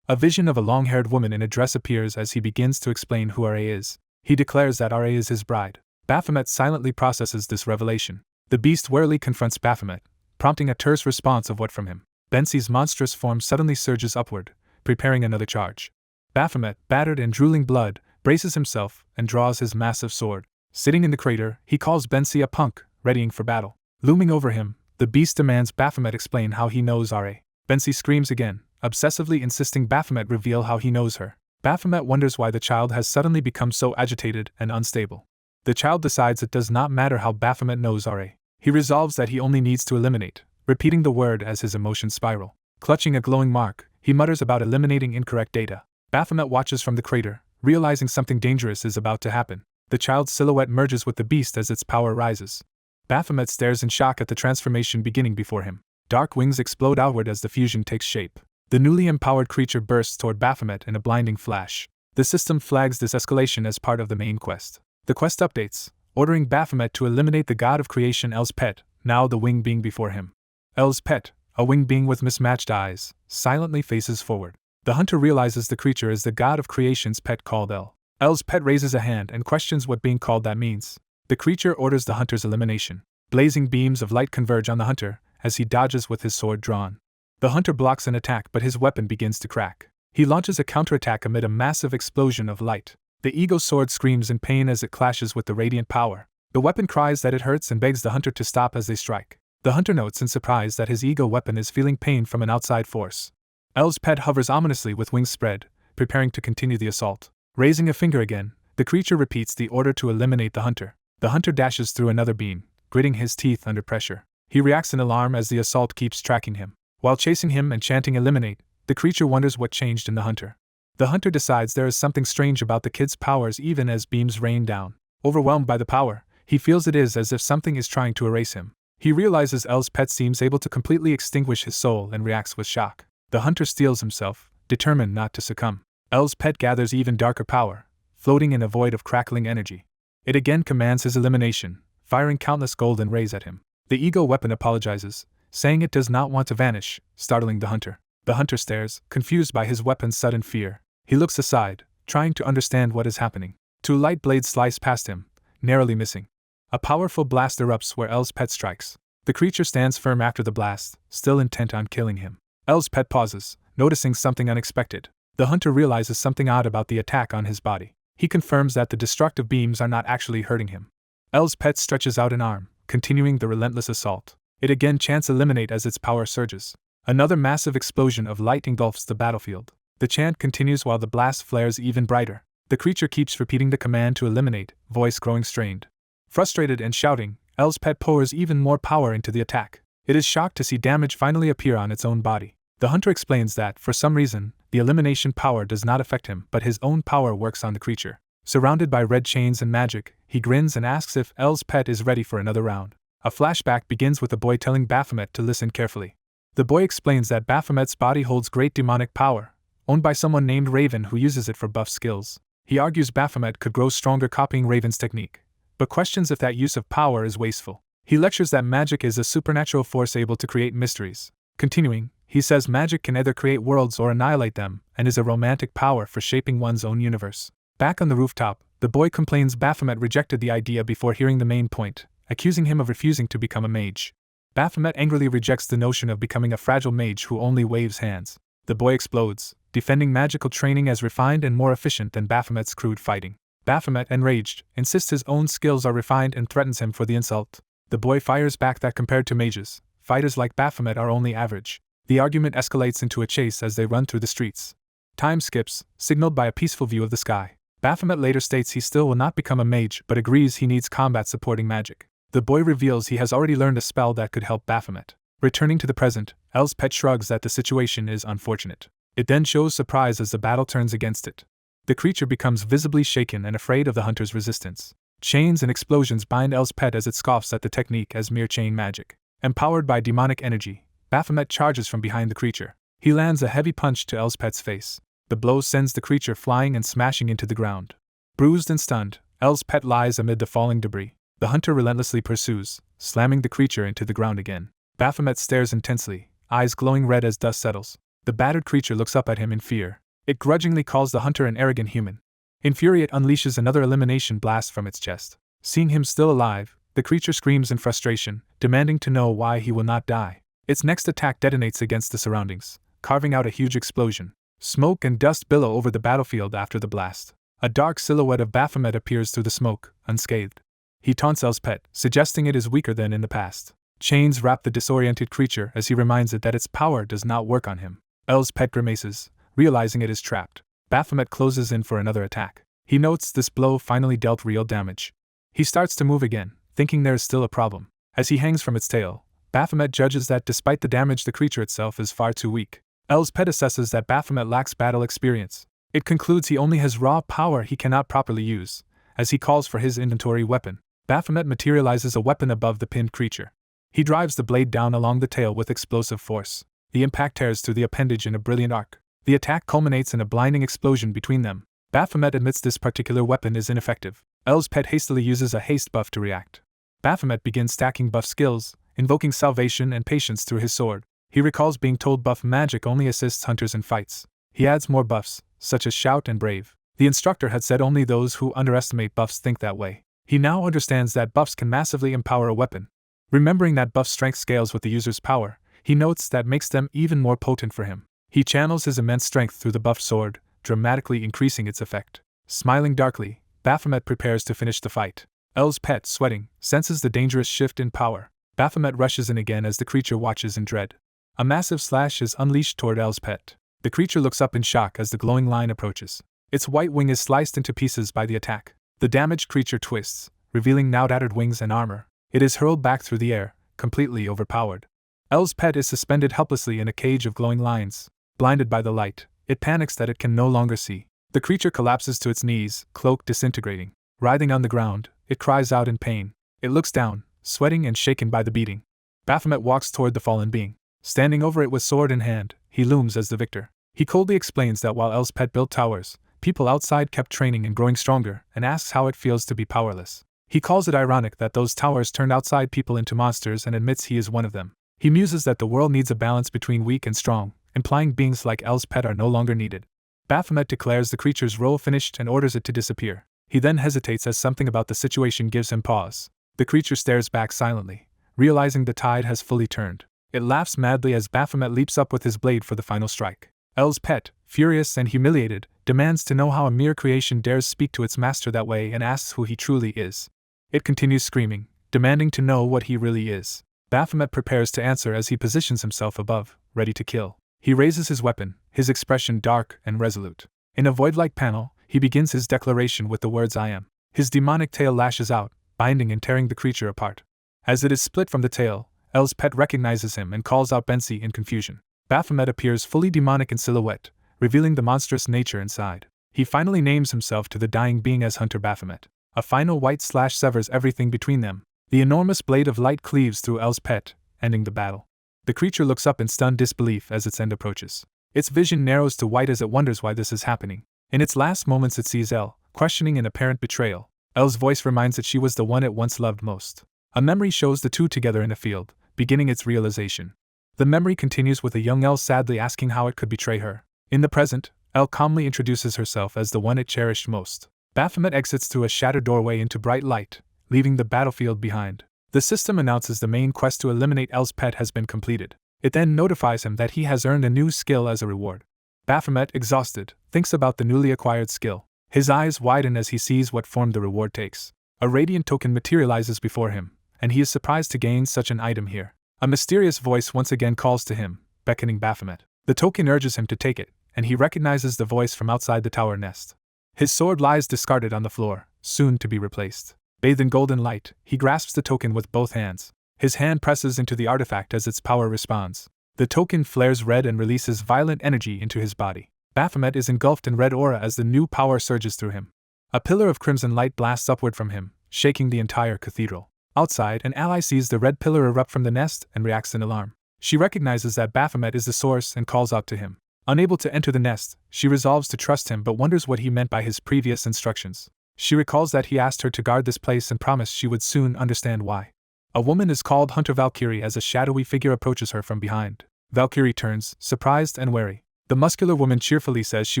A vision of a long-haired woman in a dress appears as he begins to explain who Ra is. He declares that Ra is his bride. Baphomet silently processes this revelation. The beast warily confronts Baphomet, prompting a terse response of what from him. Bensi's monstrous form suddenly surges upward, preparing another charge. Baphomet, battered and drooling blood, braces himself and draws his massive sword. Sitting in the crater, he calls Bensi a punk, readying for battle. Looming over him, the beast demands Baphomet explain how he knows Ra. Bensi screams again, obsessively insisting Baphomet reveal how he knows her. Baphomet wonders why the child has suddenly become so agitated and unstable. The child decides it does not matter how Baphomet knows Ra. He resolves that he only needs to eliminate, repeating the word as his emotions spiral. Clutching a glowing mark, he mutters about eliminating incorrect data. Baphomet watches from the crater, realizing something dangerous is about to happen. The child's silhouette merges with the beast as its power rises. Baphomet stares in shock at the transformation beginning before him. Dark wings explode outward as the fusion takes shape. The newly empowered creature bursts toward Baphomet in a blinding flash. The system flags this escalation as part of the main quest. The quest updates, ordering Baphomet to eliminate the god of creation El's pet, now the winged being before him. El's pet, a winged being with mismatched eyes, silently faces forward. The hunter realizes the creature is the god of creation's pet called El. El's pet raises a hand and questions what being called that means. The creature orders the hunter's elimination. Blazing beams of light converge on the hunter as he dodges with his sword drawn. The hunter blocks an attack, but his weapon begins to crack. He launches a counterattack amid a massive explosion of light. The eagle's sword screams in pain as it clashes with the radiant power. The weapon cries that it hurts and begs the hunter to stop as they strike. The hunter notes in surprise that his eagle weapon is feeling pain from an outside force. El's pet hovers ominously with wings spread, preparing to continue the assault. Raising a finger again, the creature repeats the order to eliminate the hunter. The hunter dashes through another beam, gritting his teeth under pressure. He reacts in alarm as the assault keeps tracking him. While chasing him and chanting eliminate, the creature wonders what changed in the hunter. The hunter decides there is something strange about the kid's powers even as beams rain down. Overwhelmed by the power, he feels it is as if something is trying to erase him. He realizes El's pet seems able to completely extinguish his soul and reacts with shock. The hunter steels himself, determined not to succumb. El's pet gathers even darker power, floating in a void of crackling energy. It again commands his elimination, firing countless golden rays at him. The ego weapon apologizes, saying it does not want to vanish, startling the hunter. The hunter stares, confused by his weapon's sudden fear. He looks aside, trying to understand what is happening. Two light blades slice past him, narrowly missing. A powerful blast erupts where El's pet strikes. The creature stands firm after the blast, still intent on killing him. El's pet pauses, noticing something unexpected. The hunter realizes something odd about the attack on his body. He confirms that the destructive beams are not actually hurting him. El's pet stretches out an arm, continuing the relentless assault. It again chants eliminate as its power surges. Another massive explosion of light engulfs the battlefield. The chant continues while the blast flares even brighter. The creature keeps repeating the command to eliminate, voice growing strained. Frustrated and shouting, El's pet pours even more power into the attack. It is shocked to see damage finally appear on its own body. The hunter explains that, for some reason, the elimination power does not affect him, but his own power works on the creature. Surrounded by red chains and magic, he grins and asks if El's pet is ready for another round. A flashback begins with the boy telling Baphomet to listen carefully. The boy explains that Baphomet's body holds great demonic power, owned by someone named Raven who uses it for buff skills. He argues Baphomet could grow stronger copying Raven's technique, but questions if that use of power is wasteful. He lectures that magic is a supernatural force able to create mysteries. Continuing, he says magic can either create worlds or annihilate them, and is a romantic power for shaping one's own universe. Back on the rooftop, the boy complains Baphomet rejected the idea before hearing the main point, accusing him of refusing to become a mage. Baphomet angrily rejects the notion of becoming a fragile mage who only waves hands. The boy explodes, defending magical training as refined and more efficient than Baphomet's crude fighting. Baphomet, enraged, insists his own skills are refined and threatens him for the insult. The boy fires back that compared to mages, fighters like Baphomet are only average. The argument escalates into a chase as they run through the streets. Time skips, signaled by a peaceful view of the sky. Baphomet later states he still will not become a mage but agrees he needs combat supporting magic. The boy reveals he has already learned a spell that could help Baphomet. Returning to the present, Elspeth shrugs that the situation is unfortunate. It then shows surprise as the battle turns against it. The creature becomes visibly shaken and afraid of the hunter's resistance. Chains and explosions bind Elspeth as it scoffs at the technique as mere chain magic. Empowered by demonic energy, Baphomet charges from behind the creature. He lands a heavy punch to Elspeth's face. The blow sends the creature flying and smashing into the ground. Bruised and stunned, Elspeth lies amid the falling debris. The hunter relentlessly pursues, slamming the creature into the ground again. Baphomet stares intensely, eyes glowing red as dust settles. The battered creature looks up at him in fear. It grudgingly calls the hunter an arrogant human. In fury, it unleashes another elimination blast from its chest. Seeing him still alive, the creature screams in frustration, demanding to know why he will not die. Its next attack detonates against the surroundings, carving out a huge explosion. Smoke and dust billow over the battlefield after the blast. A dark silhouette of Baphomet appears through the smoke, unscathed. He taunts Elspeth, suggesting it is weaker than in the past. Chains wrap the disoriented creature as he reminds it that its power does not work on him. Elspeth grimaces, realizing it is trapped. Baphomet closes in for another attack. He notes this blow finally dealt real damage. He starts to move again, thinking there is still a problem. As he hangs from its tail, Baphomet judges that despite the damage the creature itself is far too weak. Elspeth assesses that Baphomet lacks battle experience. It concludes he only has raw power he cannot properly use, as he calls for his inventory weapon. Baphomet materializes a weapon above the pinned creature. He drives the blade down along the tail with explosive force. The impact tears through the appendage in a brilliant arc. The attack culminates in a blinding explosion between them. Baphomet admits this particular weapon is ineffective. Elspeth hastily uses a haste buff to react. Baphomet begins stacking buff skills, invoking salvation and patience through his sword. He recalls being told buff magic only assists hunters in fights. He adds more buffs, such as shout and brave. The instructor had said only those who underestimate buffs think that way. He now understands that buffs can massively empower a weapon. Remembering that buff strength scales with the user's power, he notes that makes them even more potent for him. He channels his immense strength through the buffed sword, dramatically increasing its effect. Smiling darkly, Baphomet prepares to finish the fight. Elspeth, sweating, senses the dangerous shift in power. Baphomet rushes in again as the creature watches in dread. A massive slash is unleashed toward Elspeth. The creature looks up in shock as the glowing line approaches. Its white wing is sliced into pieces by the attack. The damaged creature twists, revealing now tattered wings and armor. It is hurled back through the air, completely overpowered. Elspeth is suspended helplessly in a cage of glowing lines. Blinded by the light, it panics that it can no longer see. The creature collapses to its knees, cloak disintegrating. Writhing on the ground, it cries out in pain. It looks down, sweating and shaken by the beating. Baphomet walks toward the fallen being. Standing over it with sword in hand, he looms as the victor. He coldly explains that while Elspeth built towers, people outside kept training and growing stronger, and asks how it feels to be powerless. He calls it ironic that those towers turned outside people into monsters and admits he is one of them. He muses that the world needs a balance between weak and strong, implying beings like Elspeth are no longer needed. Baphomet declares the creature's role finished and orders it to disappear. He then hesitates as something about the situation gives him pause. The creature stares back silently, realizing the tide has fully turned. It laughs madly as Baphomet leaps up with his blade for the final strike. Elspeth, furious and humiliated, demands to know how a mere creation dares speak to its master that way and asks who he truly is. It continues screaming, demanding to know what he really is. Baphomet prepares to answer as he positions himself above, ready to kill. He raises his weapon, his expression dark and resolute. In a void-like panel, he begins his declaration with the words "I am." His demonic tail lashes out, binding and tearing the creature apart. As it is split from the tail, Elspeth recognizes him and calls out Bensi in confusion. Baphomet appears fully demonic in silhouette, revealing the monstrous nature inside. He finally names himself to the dying being as Hunter Baphomet. A final white slash severs everything between them. The enormous blade of light cleaves through Elspeth, ending the battle. The creature looks up in stunned disbelief as its end approaches. Its vision narrows to white as it wonders why this is happening. In its last moments it sees El, questioning in apparent betrayal. Elle's voice reminds that she was the one it once loved most. A memory shows the two together in a field, beginning its realization. The memory continues with a young Elle sadly asking how it could betray her. In the present, Elle calmly introduces herself as the one it cherished most. Baphomet exits through a shattered doorway into bright light, leaving the battlefield behind. The system announces the main quest to eliminate Elle's pet has been completed. It then notifies him that he has earned a new skill as a reward. Baphomet, exhausted, thinks about the newly acquired skill. His eyes widen as he sees what form the reward takes. A radiant token materializes before him, and he is surprised to gain such an item here. A mysterious voice once again calls to him, beckoning Baphomet. The token urges him to take it, and he recognizes the voice from outside the tower nest. His sword lies discarded on the floor, soon to be replaced. Bathed in golden light, he grasps the token with both hands. His hand presses into the artifact as its power responds. The token flares red and releases violent energy into his body. Baphomet is engulfed in red aura as the new power surges through him. A pillar of crimson light blasts upward from him, shaking the entire cathedral. Outside, an ally sees the red pillar erupt from the nest and reacts in alarm. She recognizes that Baphomet is the source and calls out to him. Unable to enter the nest, she resolves to trust him but wonders what he meant by his previous instructions. She recalls that he asked her to guard this place and promised she would soon understand why. A woman is called Hunter Valkyrie as a shadowy figure approaches her from behind. Valkyrie turns, surprised and wary. The muscular woman cheerfully says she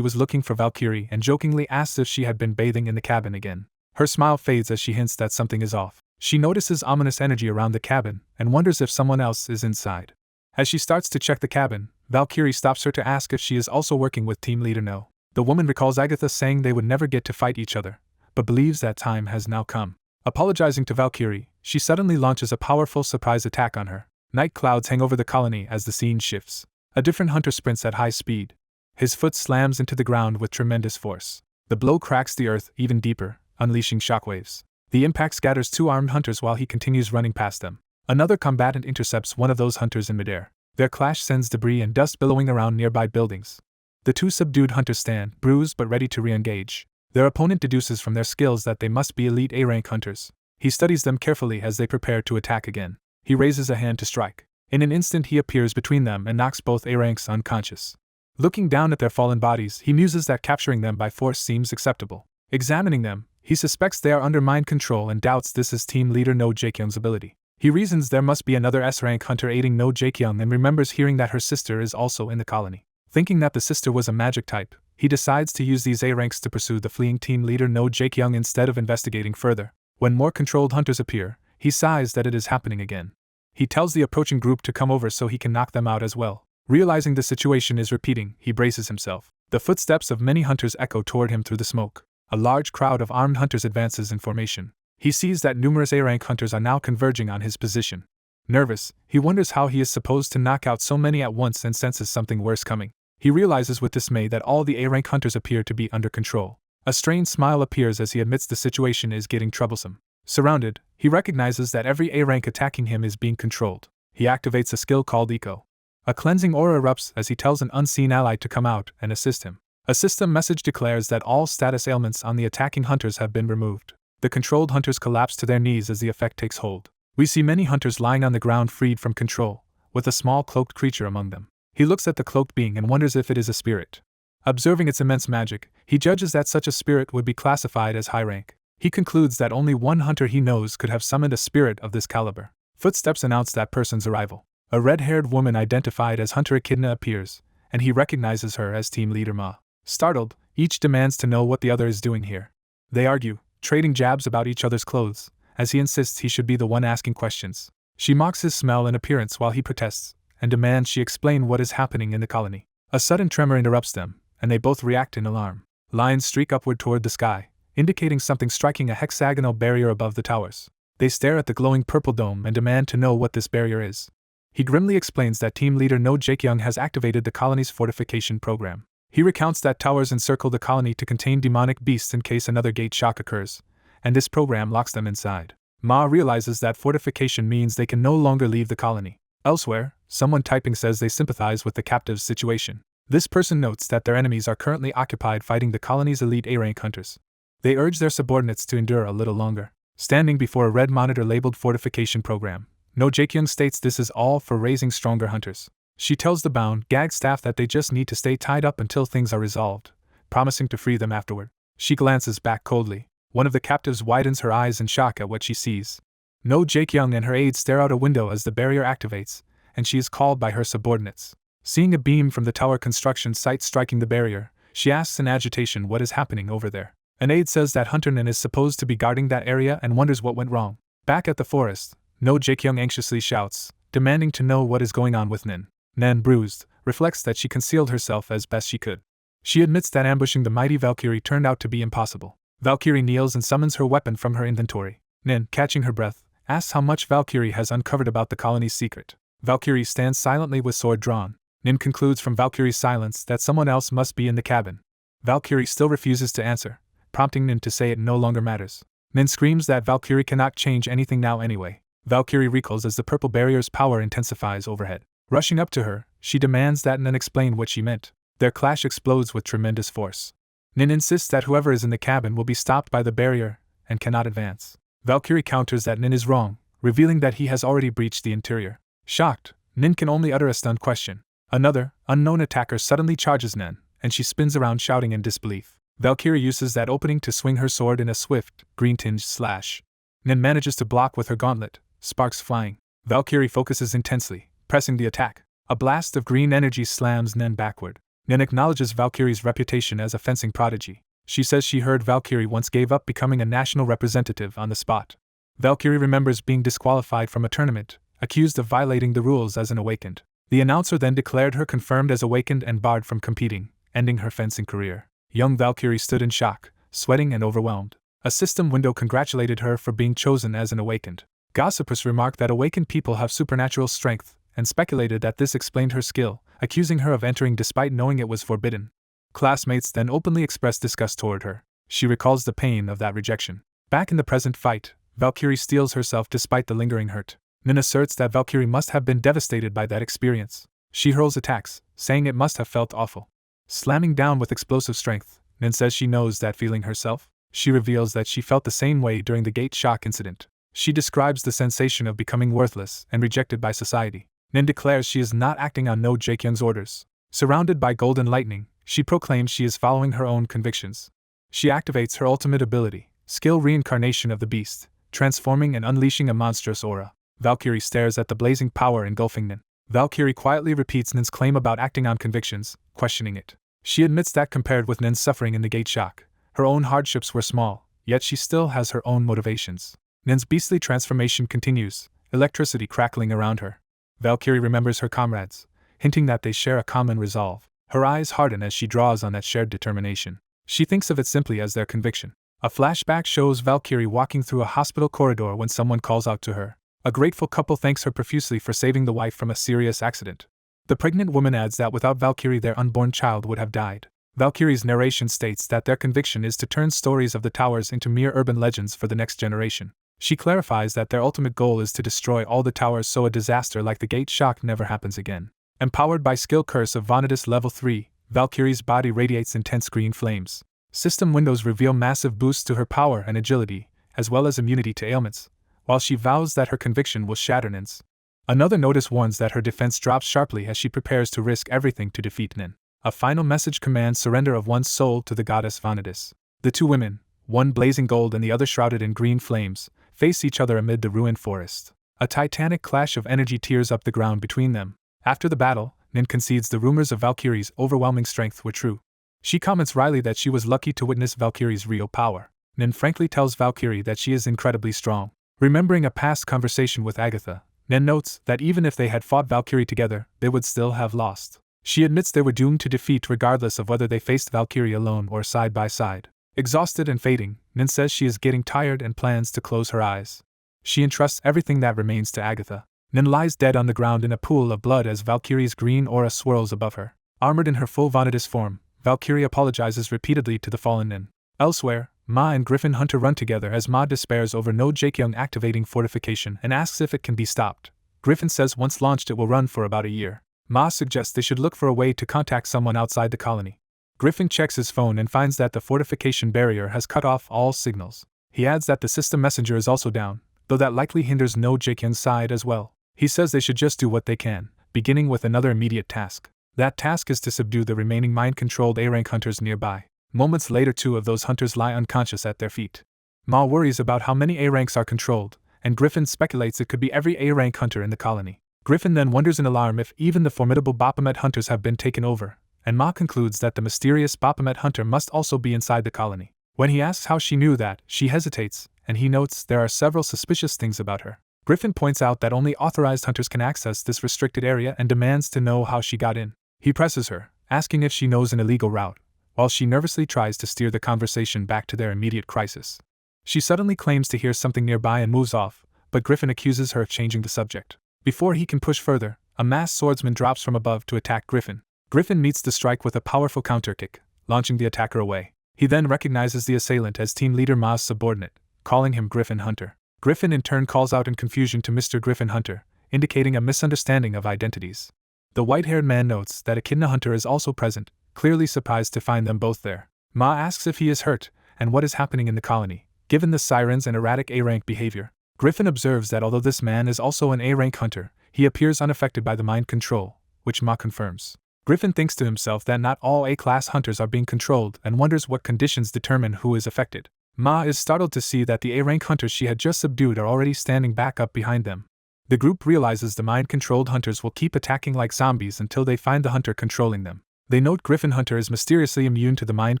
was looking for Valkyrie and jokingly asks if she had been bathing in the cabin again. Her smile fades as she hints that something is off. She notices ominous energy around the cabin and wonders if someone else is inside. As she starts to check the cabin, Valkyrie stops her to ask if she is also working with Team Leader No. The woman recalls Agatha saying they would never get to fight each other, but believes that time has now come. Apologizing to Valkyrie, she suddenly launches a powerful surprise attack on her. Night clouds hang over the colony as the scene shifts. A different hunter sprints at high speed. His foot slams into the ground with tremendous force. The blow cracks the earth even deeper, unleashing shockwaves. The impact scatters two armed hunters while he continues running past them. Another combatant intercepts one of those hunters in midair. Their clash sends debris and dust billowing around nearby buildings. The two subdued hunters stand, bruised but ready to re-engage. Their opponent deduces from their skills that they must be elite A-rank hunters. He studies them carefully as they prepare to attack again. He raises a hand to strike. In an instant he appears between them and knocks both A-ranks unconscious. Looking down at their fallen bodies, he muses that capturing them by force seems acceptable. Examining them, he suspects they are under mind control and doubts this is Team Leader No Jaekyung's ability. He reasons there must be another S-rank hunter aiding No Jaekyung and remembers hearing that her sister is also in the colony. Thinking that the sister was a magic type, he decides to use these A-ranks to pursue the fleeing Team Leader No Jaekyung instead of investigating further. When more controlled hunters appear, he sighs that it is happening again. He tells the approaching group to come over so he can knock them out as well. Realizing the situation is repeating, he braces himself. The footsteps of many hunters echo toward him through the smoke. A large crowd of armed hunters advances in formation. He sees that numerous A-rank hunters are now converging on his position. Nervous, he wonders how he is supposed to knock out so many at once and senses something worse coming. He realizes with dismay that all the A-rank hunters appear to be under control. A strained smile appears as he admits the situation is getting troublesome. Surrounded, he recognizes that every A-rank attacking him is being controlled. He activates a skill called Eco. A cleansing aura erupts as he tells an unseen ally to come out and assist him. A system message declares that all status ailments on the attacking hunters have been removed. The controlled hunters collapse to their knees as the effect takes hold. We see many hunters lying on the ground freed from control, with a small cloaked creature among them. He looks at the cloaked being and wonders if it is a spirit. Observing its immense magic, he judges that such a spirit would be classified as high rank. He concludes that only one hunter he knows could have summoned a spirit of this caliber. Footsteps announce that person's arrival. A red-haired woman identified as Hunter Echidna appears, and he recognizes her as Team Leader Ma. Startled, each demands to know what the other is doing here. They argue, trading jabs about each other's clothes, as he insists he should be the one asking questions. She mocks his smell and appearance while he protests, and demands she explain what is happening in the colony. A sudden tremor interrupts them, and they both react in alarm. Lines streak upward toward the sky, indicating something striking a hexagonal barrier above the towers. They stare at the glowing purple dome and demand to know what this barrier is. He grimly explains that Team Leader No Jaekyung has activated the colony's fortification program. He recounts that towers encircle the colony to contain demonic beasts in case another gate shock occurs, and this program locks them inside. Ma realizes that fortification means they can no longer leave the colony. Elsewhere, someone typing says they sympathize with the captive's situation. This person notes that their enemies are currently occupied fighting the colony's elite A-rank hunters. They urge their subordinates to endure a little longer. Standing before a red monitor labeled Fortification Program, No Jaekyung states this is all for raising stronger hunters. She tells the bound, gagged staff that they just need to stay tied up until things are resolved, promising to free them afterward. She glances back coldly, One of the captives widens her eyes in shock at what she sees. No Jaekyung and her aides stare out a window as the barrier activates, and she is called by her subordinates. Seeing a beam from the tower construction site striking the barrier, she asks in agitation what is happening over there. An aide says that Hunter Nin is supposed to be guarding that area and wonders what went wrong. Back at the forest, No Jaekyung anxiously shouts, demanding to know what is going on with Nin. Nin, bruised, reflects that she concealed herself as best she could. She admits that ambushing the mighty Valkyrie turned out to be impossible. Valkyrie kneels and summons her weapon from her inventory. Nin, catching her breath, asks how much Valkyrie has uncovered about the colony's secret. Valkyrie stands silently with sword drawn. Nin concludes from Valkyrie's silence that someone else must be in the cabin. Valkyrie still refuses to answer, prompting Nin to say it no longer matters. Nin screams that Valkyrie cannot change anything now anyway. Valkyrie recoils as the purple barrier's power intensifies overhead. Rushing up to her, she demands that Nin explain what she meant. Their clash explodes with tremendous force. Nin insists that whoever is in the cabin will be stopped by the barrier and cannot advance. Valkyrie counters that Nin is wrong, revealing that he has already breached the interior. Shocked, Nin can only utter a stunned question. Another, unknown attacker suddenly charges Nin, and she spins around shouting in disbelief. Valkyrie uses that opening to swing her sword in a swift, green-tinged slash. Nin manages to block with her gauntlet, sparks flying. Valkyrie focuses intensely, pressing the attack. A blast of green energy slams Nin backward. Nin acknowledges Valkyrie's reputation as a fencing prodigy. She says she heard Valkyrie once gave up becoming a national representative on the spot. Valkyrie remembers being disqualified from a tournament, accused of violating the rules as an awakened. The announcer then declared her confirmed as awakened and barred from competing, ending her fencing career. Young Valkyrie stood in shock, sweating and overwhelmed. A system window congratulated her for being chosen as an awakened. Gossipers remarked that awakened people have supernatural strength, and speculated that this explained her skill, accusing her of entering despite knowing it was forbidden. Classmates then openly expressed disgust toward her. She recalls the pain of that rejection. Back in the present fight, Valkyrie steels herself despite the lingering hurt. Nin asserts that Valkyrie must have been devastated by that experience. She hurls attacks, saying it must have felt awful. Slamming down with explosive strength, Nin says she knows that feeling herself. She reveals that she felt the same way during the gate shock incident. She describes the sensation of becoming worthless and rejected by society. Nin declares she is not acting on No Jaekyung's orders. Surrounded by golden lightning, she proclaims she is following her own convictions. She activates her ultimate ability, skill reincarnation of the beast, transforming and unleashing a monstrous aura. Valkyrie stares at the blazing power engulfing Nin. Valkyrie quietly repeats Nin's claim about acting on convictions, questioning it. She admits that compared with Nin's suffering in the gate shock, her own hardships were small, yet she still has her own motivations. Nin's beastly transformation continues, electricity crackling around her. Valkyrie remembers her comrades, hinting that they share a common resolve. Her eyes harden as she draws on that shared determination. She thinks of it simply as their conviction. A flashback shows Valkyrie walking through a hospital corridor when someone calls out to her. A grateful couple thanks her profusely for saving the wife from a serious accident. The pregnant woman adds that without Valkyrie their unborn child would have died. Valkyrie's narration states that their conviction is to turn stories of the towers into mere urban legends for the next generation. She clarifies that their ultimate goal is to destroy all the towers so a disaster like the gate shock never happens again. Empowered by skill curse of Vanadis level 3, Valkyrie's body radiates intense green flames. System windows reveal massive boosts to her power and agility, as well as immunity to ailments, while she vows that her conviction will shatter Nin's. Another notice warns that her defense drops sharply as she prepares to risk everything to defeat Nin. A final message commands surrender of one's soul to the goddess Vanadis. The two women, one blazing gold and the other shrouded in green flames, face each other amid the ruined forest. A titanic clash of energy tears up the ground between them. After the battle, Nin concedes the rumors of Valkyrie's overwhelming strength were true. She comments wryly that she was lucky to witness Valkyrie's real power. Nin frankly tells Valkyrie that she is incredibly strong. Remembering a past conversation with Agatha, Nin notes that even if they had fought Valkyrie together, they would still have lost. She admits they were doomed to defeat regardless of whether they faced Valkyrie alone or side by side. Exhausted and fading, Nin says she is getting tired and plans to close her eyes. She entrusts everything that remains to Agatha. Nin lies dead on the ground in a pool of blood as Valkyrie's green aura swirls above her. Armored in her full Vanadis form, Valkyrie apologizes repeatedly to the fallen Nin. Elsewhere, Ma and Griffin Hunter run together as Ma despairs over No Jaekyung activating fortification and asks if it can be stopped. Griffin says once launched it will run for about a year. Ma suggests they should look for a way to contact someone outside the colony. Griffin checks his phone and finds that the fortification barrier has cut off all signals. He adds that the system messenger is also down, though that likely hinders No Jaekyung's side as well. He says they should just do what they can, beginning with another immediate task. That task is to subdue the remaining mind-controlled A-rank hunters nearby. Moments later 2 of those hunters lie unconscious at their feet. Ma worries about how many A ranks are controlled, and Griffin speculates it could be every A rank hunter in the colony. Griffin then wonders in alarm if even the formidable Baphomet hunters have been taken over, and Ma concludes that the mysterious Baphomet hunter must also be inside the colony. When he asks how she knew that, she hesitates, and he notes there are several suspicious things about her. Griffin points out that only authorized hunters can access this restricted area and demands to know how she got in. He presses her, asking if she knows an illegal route, while she nervously tries to steer the conversation back to their immediate crisis. She suddenly claims to hear something nearby and moves off, but Griffin accuses her of changing the subject. Before he can push further, a masked swordsman drops from above to attack Griffin. Griffin meets the strike with a powerful counterkick, launching the attacker away. He then recognizes the assailant as team leader Ma's subordinate, calling him Griffin Hunter. Griffin in turn calls out in confusion to Mr. Griffin Hunter, indicating a misunderstanding of identities. The white-haired man notes that Echidna Hunter is also present, clearly surprised to find them both there. Ma asks if he is hurt, and what is happening in the colony, given the sirens and erratic A-rank behavior. Griffin observes that although this man is also an A-rank hunter, he appears unaffected by the mind control, which Ma confirms. Griffin thinks to himself that not all A-class hunters are being controlled and wonders what conditions determine who is affected. Ma is startled to see that the A-rank hunters she had just subdued are already standing back up behind them. The group realizes the mind-controlled hunters will keep attacking like zombies until they find the hunter controlling them. They note Griffin Hunter is mysteriously immune to the mind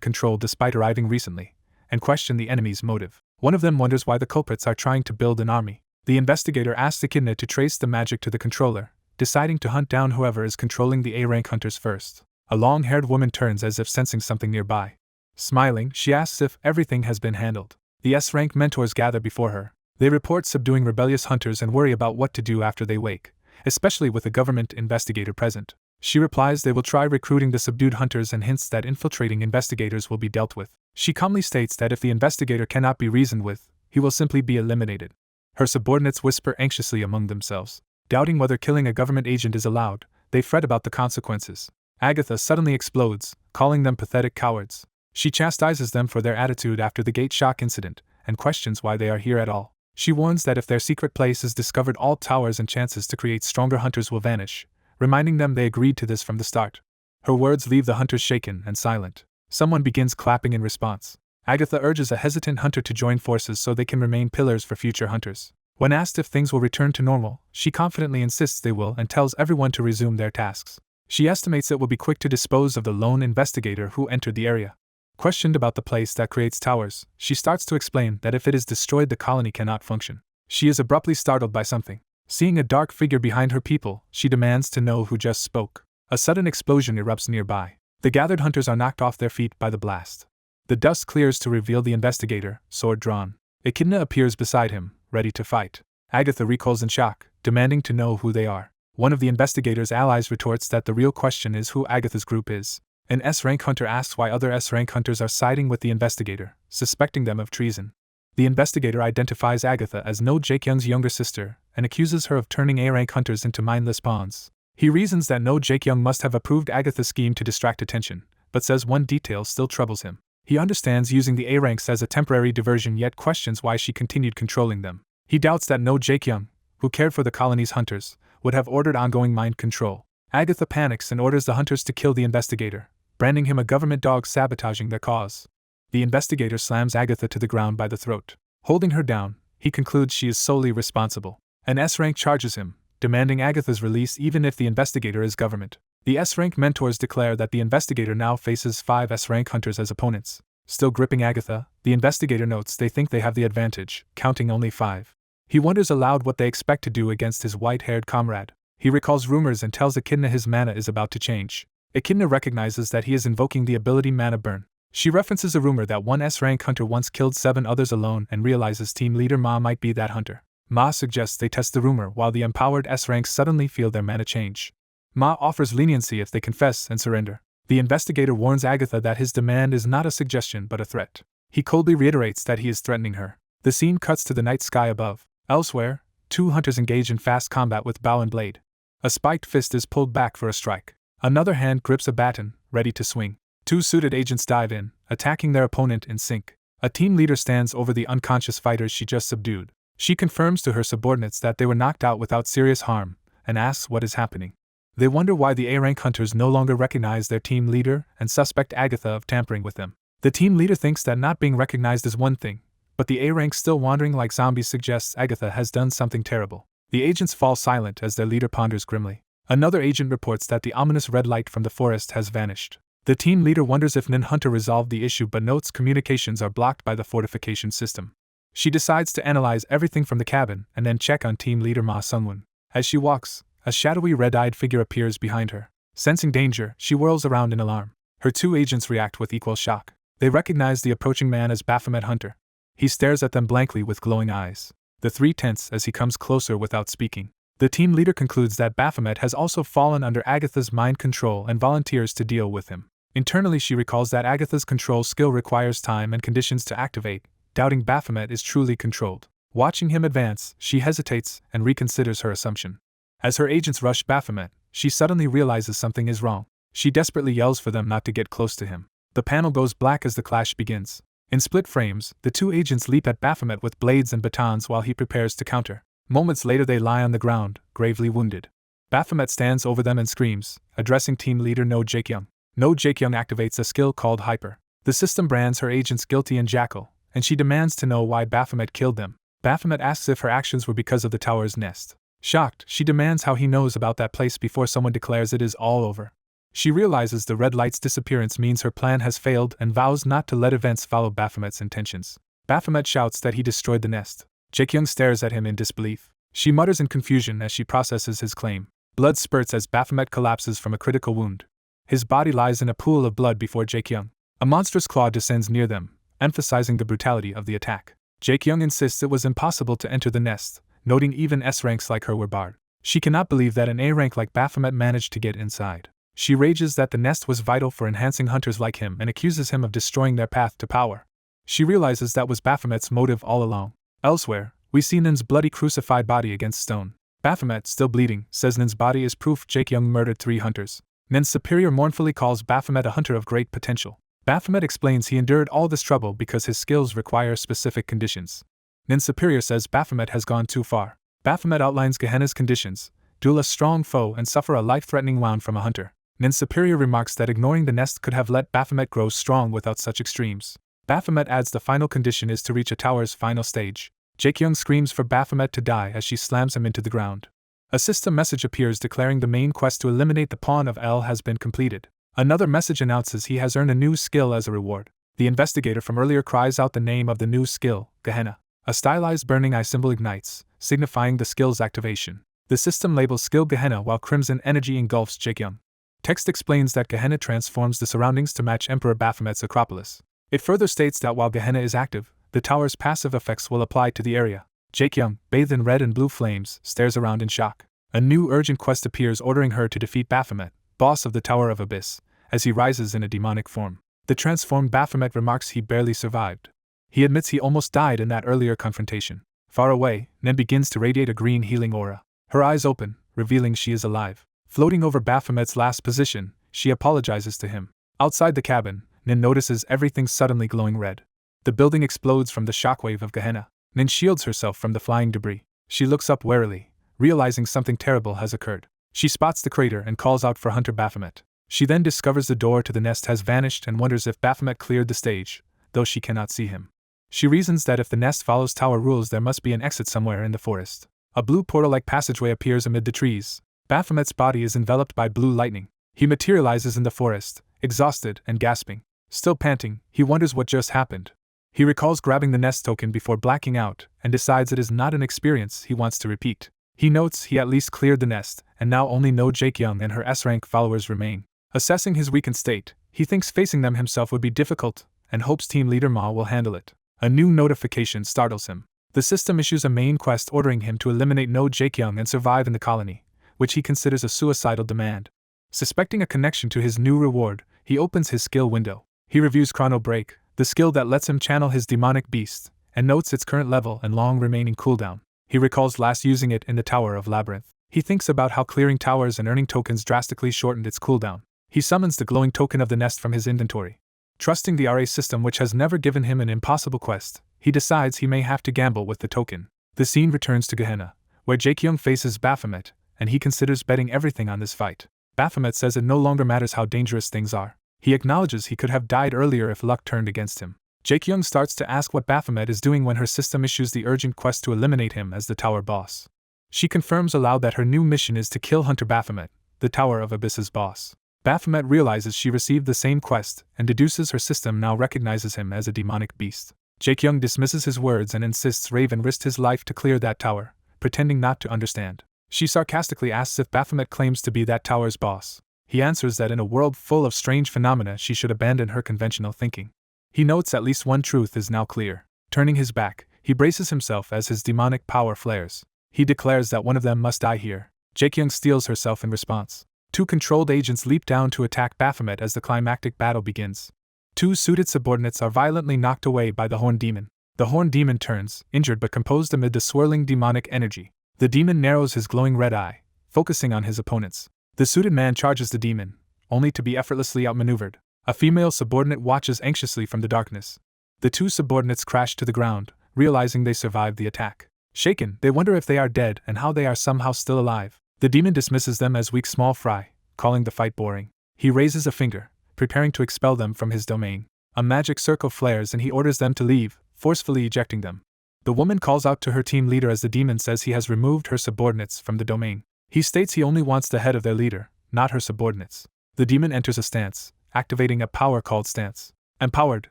control despite arriving recently, and question the enemy's motive. One of them wonders why the culprits are trying to build an army. The investigator asks Echidna to trace the magic to the controller, deciding to hunt down whoever is controlling the A-rank hunters first. A long-haired woman turns as if sensing something nearby. Smiling, she asks if everything has been handled. The S-rank mentors gather before her. They report subduing rebellious hunters and worry about what to do after they wake, especially with a government investigator present. She replies they will try recruiting the subdued hunters and hints that infiltrating investigators will be dealt with. She calmly states that if the investigator cannot be reasoned with, he will simply be eliminated. Her subordinates whisper anxiously among themselves. Doubting whether killing a government agent is allowed, they fret about the consequences. Agatha suddenly explodes, calling them pathetic cowards. She chastises them for their attitude after the gate shock incident, and questions why they are here at all. She warns that if their secret place is discovered, all towers and chances to create stronger hunters will vanish, reminding them they agreed to this from the start. Her words leave the hunters shaken and silent. Someone begins clapping in response. Agatha urges a hesitant hunter to join forces so they can remain pillars for future hunters. When asked if things will return to normal, she confidently insists they will and tells everyone to resume their tasks. She estimates it will be quick to dispose of the lone investigator who entered the area. Questioned about the place that creates towers, she starts to explain that if it is destroyed, the colony cannot function. She is abruptly startled by something. Seeing a dark figure behind her people, she demands to know who just spoke. A sudden explosion erupts nearby. The gathered hunters are knocked off their feet by the blast. The dust clears to reveal the investigator, sword drawn. Echidna appears beside him, ready to fight. Agatha recoils in shock, demanding to know who they are. One of the investigator's allies retorts that the real question is who Agatha's group is. An S-rank hunter asks why other S-rank hunters are siding with the investigator, suspecting them of treason. The investigator identifies Agatha as No Jaekyung's younger sister, and accuses her of turning A-rank hunters into mindless pawns. He reasons that No Jaekyung must have approved Agatha's scheme to distract attention, but says one detail still troubles him. He understands using the A-ranks as a temporary diversion, yet questions why she continued controlling them. He doubts that No Jaekyung, who cared for the colony's hunters, would have ordered ongoing mind control. Agatha panics and orders the hunters to kill the investigator, branding him a government dog sabotaging their cause. The investigator slams Agatha to the ground by the throat. Holding her down, he concludes she is solely responsible. An S-rank charges him, demanding Agatha's release even if the investigator is government. The S-rank mentors declare that the investigator now faces 5 S-rank hunters as opponents. Still gripping Agatha, the investigator notes they think they have the advantage, counting only 5. He wonders aloud what they expect to do against his white-haired comrade. He recalls rumors and tells Echidna his mana is about to change. Echidna recognizes that he is invoking the ability Mana Burn. She references a rumor that one S-rank hunter once killed 7 others alone and realizes team leader Ma might be that hunter. Ma suggests they test the rumor while the empowered S-ranks suddenly feel their mana change. Ma offers leniency if they confess and surrender. The investigator warns Agatha that his demand is not a suggestion but a threat. He coldly reiterates that he is threatening her. The scene cuts to the night sky above. Elsewhere, 2 hunters engage in fast combat with bow and blade. A spiked fist is pulled back for a strike. Another hand grips a baton, ready to swing. 2 suited agents dive in, attacking their opponent in sync. A team leader stands over the unconscious fighters she just subdued. She confirms to her subordinates that they were knocked out without serious harm, and asks what is happening. They wonder why the A-rank hunters no longer recognize their team leader and suspect Agatha of tampering with them. The team leader thinks that not being recognized is one thing, but the A-rank still wandering like zombies suggests Agatha has done something terrible. The agents fall silent as their leader ponders grimly. Another agent reports that the ominous red light from the forest has vanished. The team leader wonders if Nin Hunter resolved the issue but notes communications are blocked by the fortification system. She decides to analyze everything from the cabin and then check on team leader Ma Sungwon. As she walks, a shadowy red-eyed figure appears behind her. Sensing danger, she whirls around in alarm. Her two agents react with equal shock. They recognize the approaching man as Baphomet Hunter. He stares at them blankly with glowing eyes. The three tense as he comes closer without speaking. The team leader concludes that Baphomet has also fallen under Agatha's mind control and volunteers to deal with him. Internally, she recalls that Agatha's control skill requires time and conditions to activate, doubting Baphomet is truly controlled. Watching him advance, she hesitates and reconsiders her assumption. As her agents rush Baphomet, she suddenly realizes something is wrong. She desperately yells for them not to get close to him. The panel goes black as the clash begins. In split frames, the two agents leap at Baphomet with blades and batons while he prepares to counter. Moments later they lie on the ground, gravely wounded. Baphomet stands over them and screams, addressing team leader No Jaekyung. No Jaekyung activates a skill called Hyper. The system brands her agents guilty and jackal, and she demands to know why Baphomet killed them. Baphomet asks if her actions were because of the tower's nest. Shocked, she demands how he knows about that place before someone declares it is all over. She realizes the red light's disappearance means her plan has failed and vows not to let events follow Baphomet's intentions. Baphomet shouts that he destroyed the nest. Jaekyung stares at him in disbelief. She mutters in confusion as she processes his claim. Blood spurts as Baphomet collapses from a critical wound. His body lies in a pool of blood before Jaekyung. A monstrous claw descends near them, emphasizing the brutality of the attack. Jaekyung insists it was impossible to enter the nest, noting even S-ranks like her were barred. She cannot believe that an A-rank like Baphomet managed to get inside. She rages that the nest was vital for enhancing hunters like him and accuses him of destroying their path to power. She realizes that was Baphomet's motive all along. Elsewhere, we see Nin's bloody crucified body against stone. Baphomet, still bleeding, says Nin's body is proof Jaekyung murdered 3 hunters. Nin's superior mournfully calls Baphomet a hunter of great potential. Baphomet explains he endured all this trouble because his skills require specific conditions. Nin's superior says Baphomet has gone too far. Baphomet outlines Gehenna's conditions: duel a strong foe and suffer a life-threatening wound from a hunter. Nin's superior remarks that ignoring the nest could have let Baphomet grow strong without such extremes. Baphomet adds the final condition is to reach a tower's final stage. Jaekyung screams for Baphomet to die as she slams him into the ground. A system message appears declaring the main quest to eliminate the pawn of L has been completed. Another message announces he has earned a new skill as a reward. The investigator from earlier cries out the name of the new skill, Gehenna. A stylized burning eye symbol ignites, signifying the skill's activation. The system labels skill Gehenna while crimson energy engulfs Jaekyung. Text explains that Gehenna transforms the surroundings to match Emperor Baphomet's Acropolis. It further states that while Gehenna is active, the tower's passive effects will apply to the area. Jaekyung, bathed in red and blue flames, stares around in shock. A new urgent quest appears ordering her to defeat Baphomet, boss of the Tower of Abyss, as he rises in a demonic form. The transformed Baphomet remarks he barely survived. He admits he almost died in that earlier confrontation. Far away, Nen begins to radiate a green healing aura. Her eyes open, revealing she is alive. Floating over Baphomet's last position, she apologizes to him. Outside the cabin, Nen notices everything suddenly glowing red. The building explodes from the shockwave of Gehenna. Nen shields herself from the flying debris. She looks up warily, realizing something terrible has occurred. She spots the crater and calls out for Hunter Baphomet. She then discovers the door to the nest has vanished and wonders if Baphomet cleared the stage, though she cannot see him. She reasons that if the nest follows tower rules there must be an exit somewhere in the forest. A blue portal-like passageway appears amid the trees. Baphomet's body is enveloped by blue lightning. He materializes in the forest, exhausted and gasping. Still panting, he wonders what just happened. He recalls grabbing the nest token before blacking out and decides it is not an experience he wants to repeat. He notes he at least cleared the nest, and now only No Jaekyung and her S-rank followers remain. Assessing his weakened state, he thinks facing them himself would be difficult, and hopes team leader Ma will handle it. A new notification startles him. The system issues a main quest ordering him to eliminate No Jaekyung and survive in the colony, which he considers a suicidal demand. Suspecting a connection to his new reward, he opens his skill window. He reviews Chrono Break, the skill that lets him channel his demonic beast, and notes its current level and long remaining cooldown. He recalls last using it in the Tower of Labyrinth. He thinks about how clearing towers and earning tokens drastically shortened its cooldown. He summons the glowing token of the nest from his inventory. Trusting the RA system, which has never given him an impossible quest, he decides he may have to gamble with the token. The scene returns to Gehenna, where Jaekyung faces Baphomet, and he considers betting everything on this fight. Baphomet says it no longer matters how dangerous things are. He acknowledges he could have died earlier if luck turned against him. Jae-kyung starts to ask what Baphomet is doing when her system issues the urgent quest to eliminate him as the tower boss. She confirms aloud that her new mission is to kill Hunter Baphomet, the Tower of Abyss's boss. Baphomet realizes she received the same quest and deduces her system now recognizes him as a demonic beast. Jae-kyung dismisses his words and insists Raven risked his life to clear that tower, pretending not to understand. She sarcastically asks if Baphomet claims to be that tower's boss. He answers that in a world full of strange phenomena she should abandon her conventional thinking. He notes at least one truth is now clear. Turning his back, he braces himself as his demonic power flares. He declares that one of them must die here. Jae-kyung steels herself in response. Two controlled agents leap down to attack Baphomet as the climactic battle begins. Two suited subordinates are violently knocked away by the Horned Demon. The Horned Demon turns, injured but composed amid the swirling demonic energy. The demon narrows his glowing red eye, focusing on his opponents. The suited man charges the demon, only to be effortlessly outmaneuvered. A female subordinate watches anxiously from the darkness. The two subordinates crash to the ground, realizing they survived the attack. Shaken, they wonder if they are dead and how they are somehow still alive. The demon dismisses them as weak small fry, calling the fight boring. He raises a finger, preparing to expel them from his domain. A magic circle flares and he orders them to leave, forcefully ejecting them. The woman calls out to her team leader as the demon says he has removed her subordinates from the domain. He states he only wants the head of their leader, not her subordinates. The demon enters a stance, activating a power called Stance. Empowered,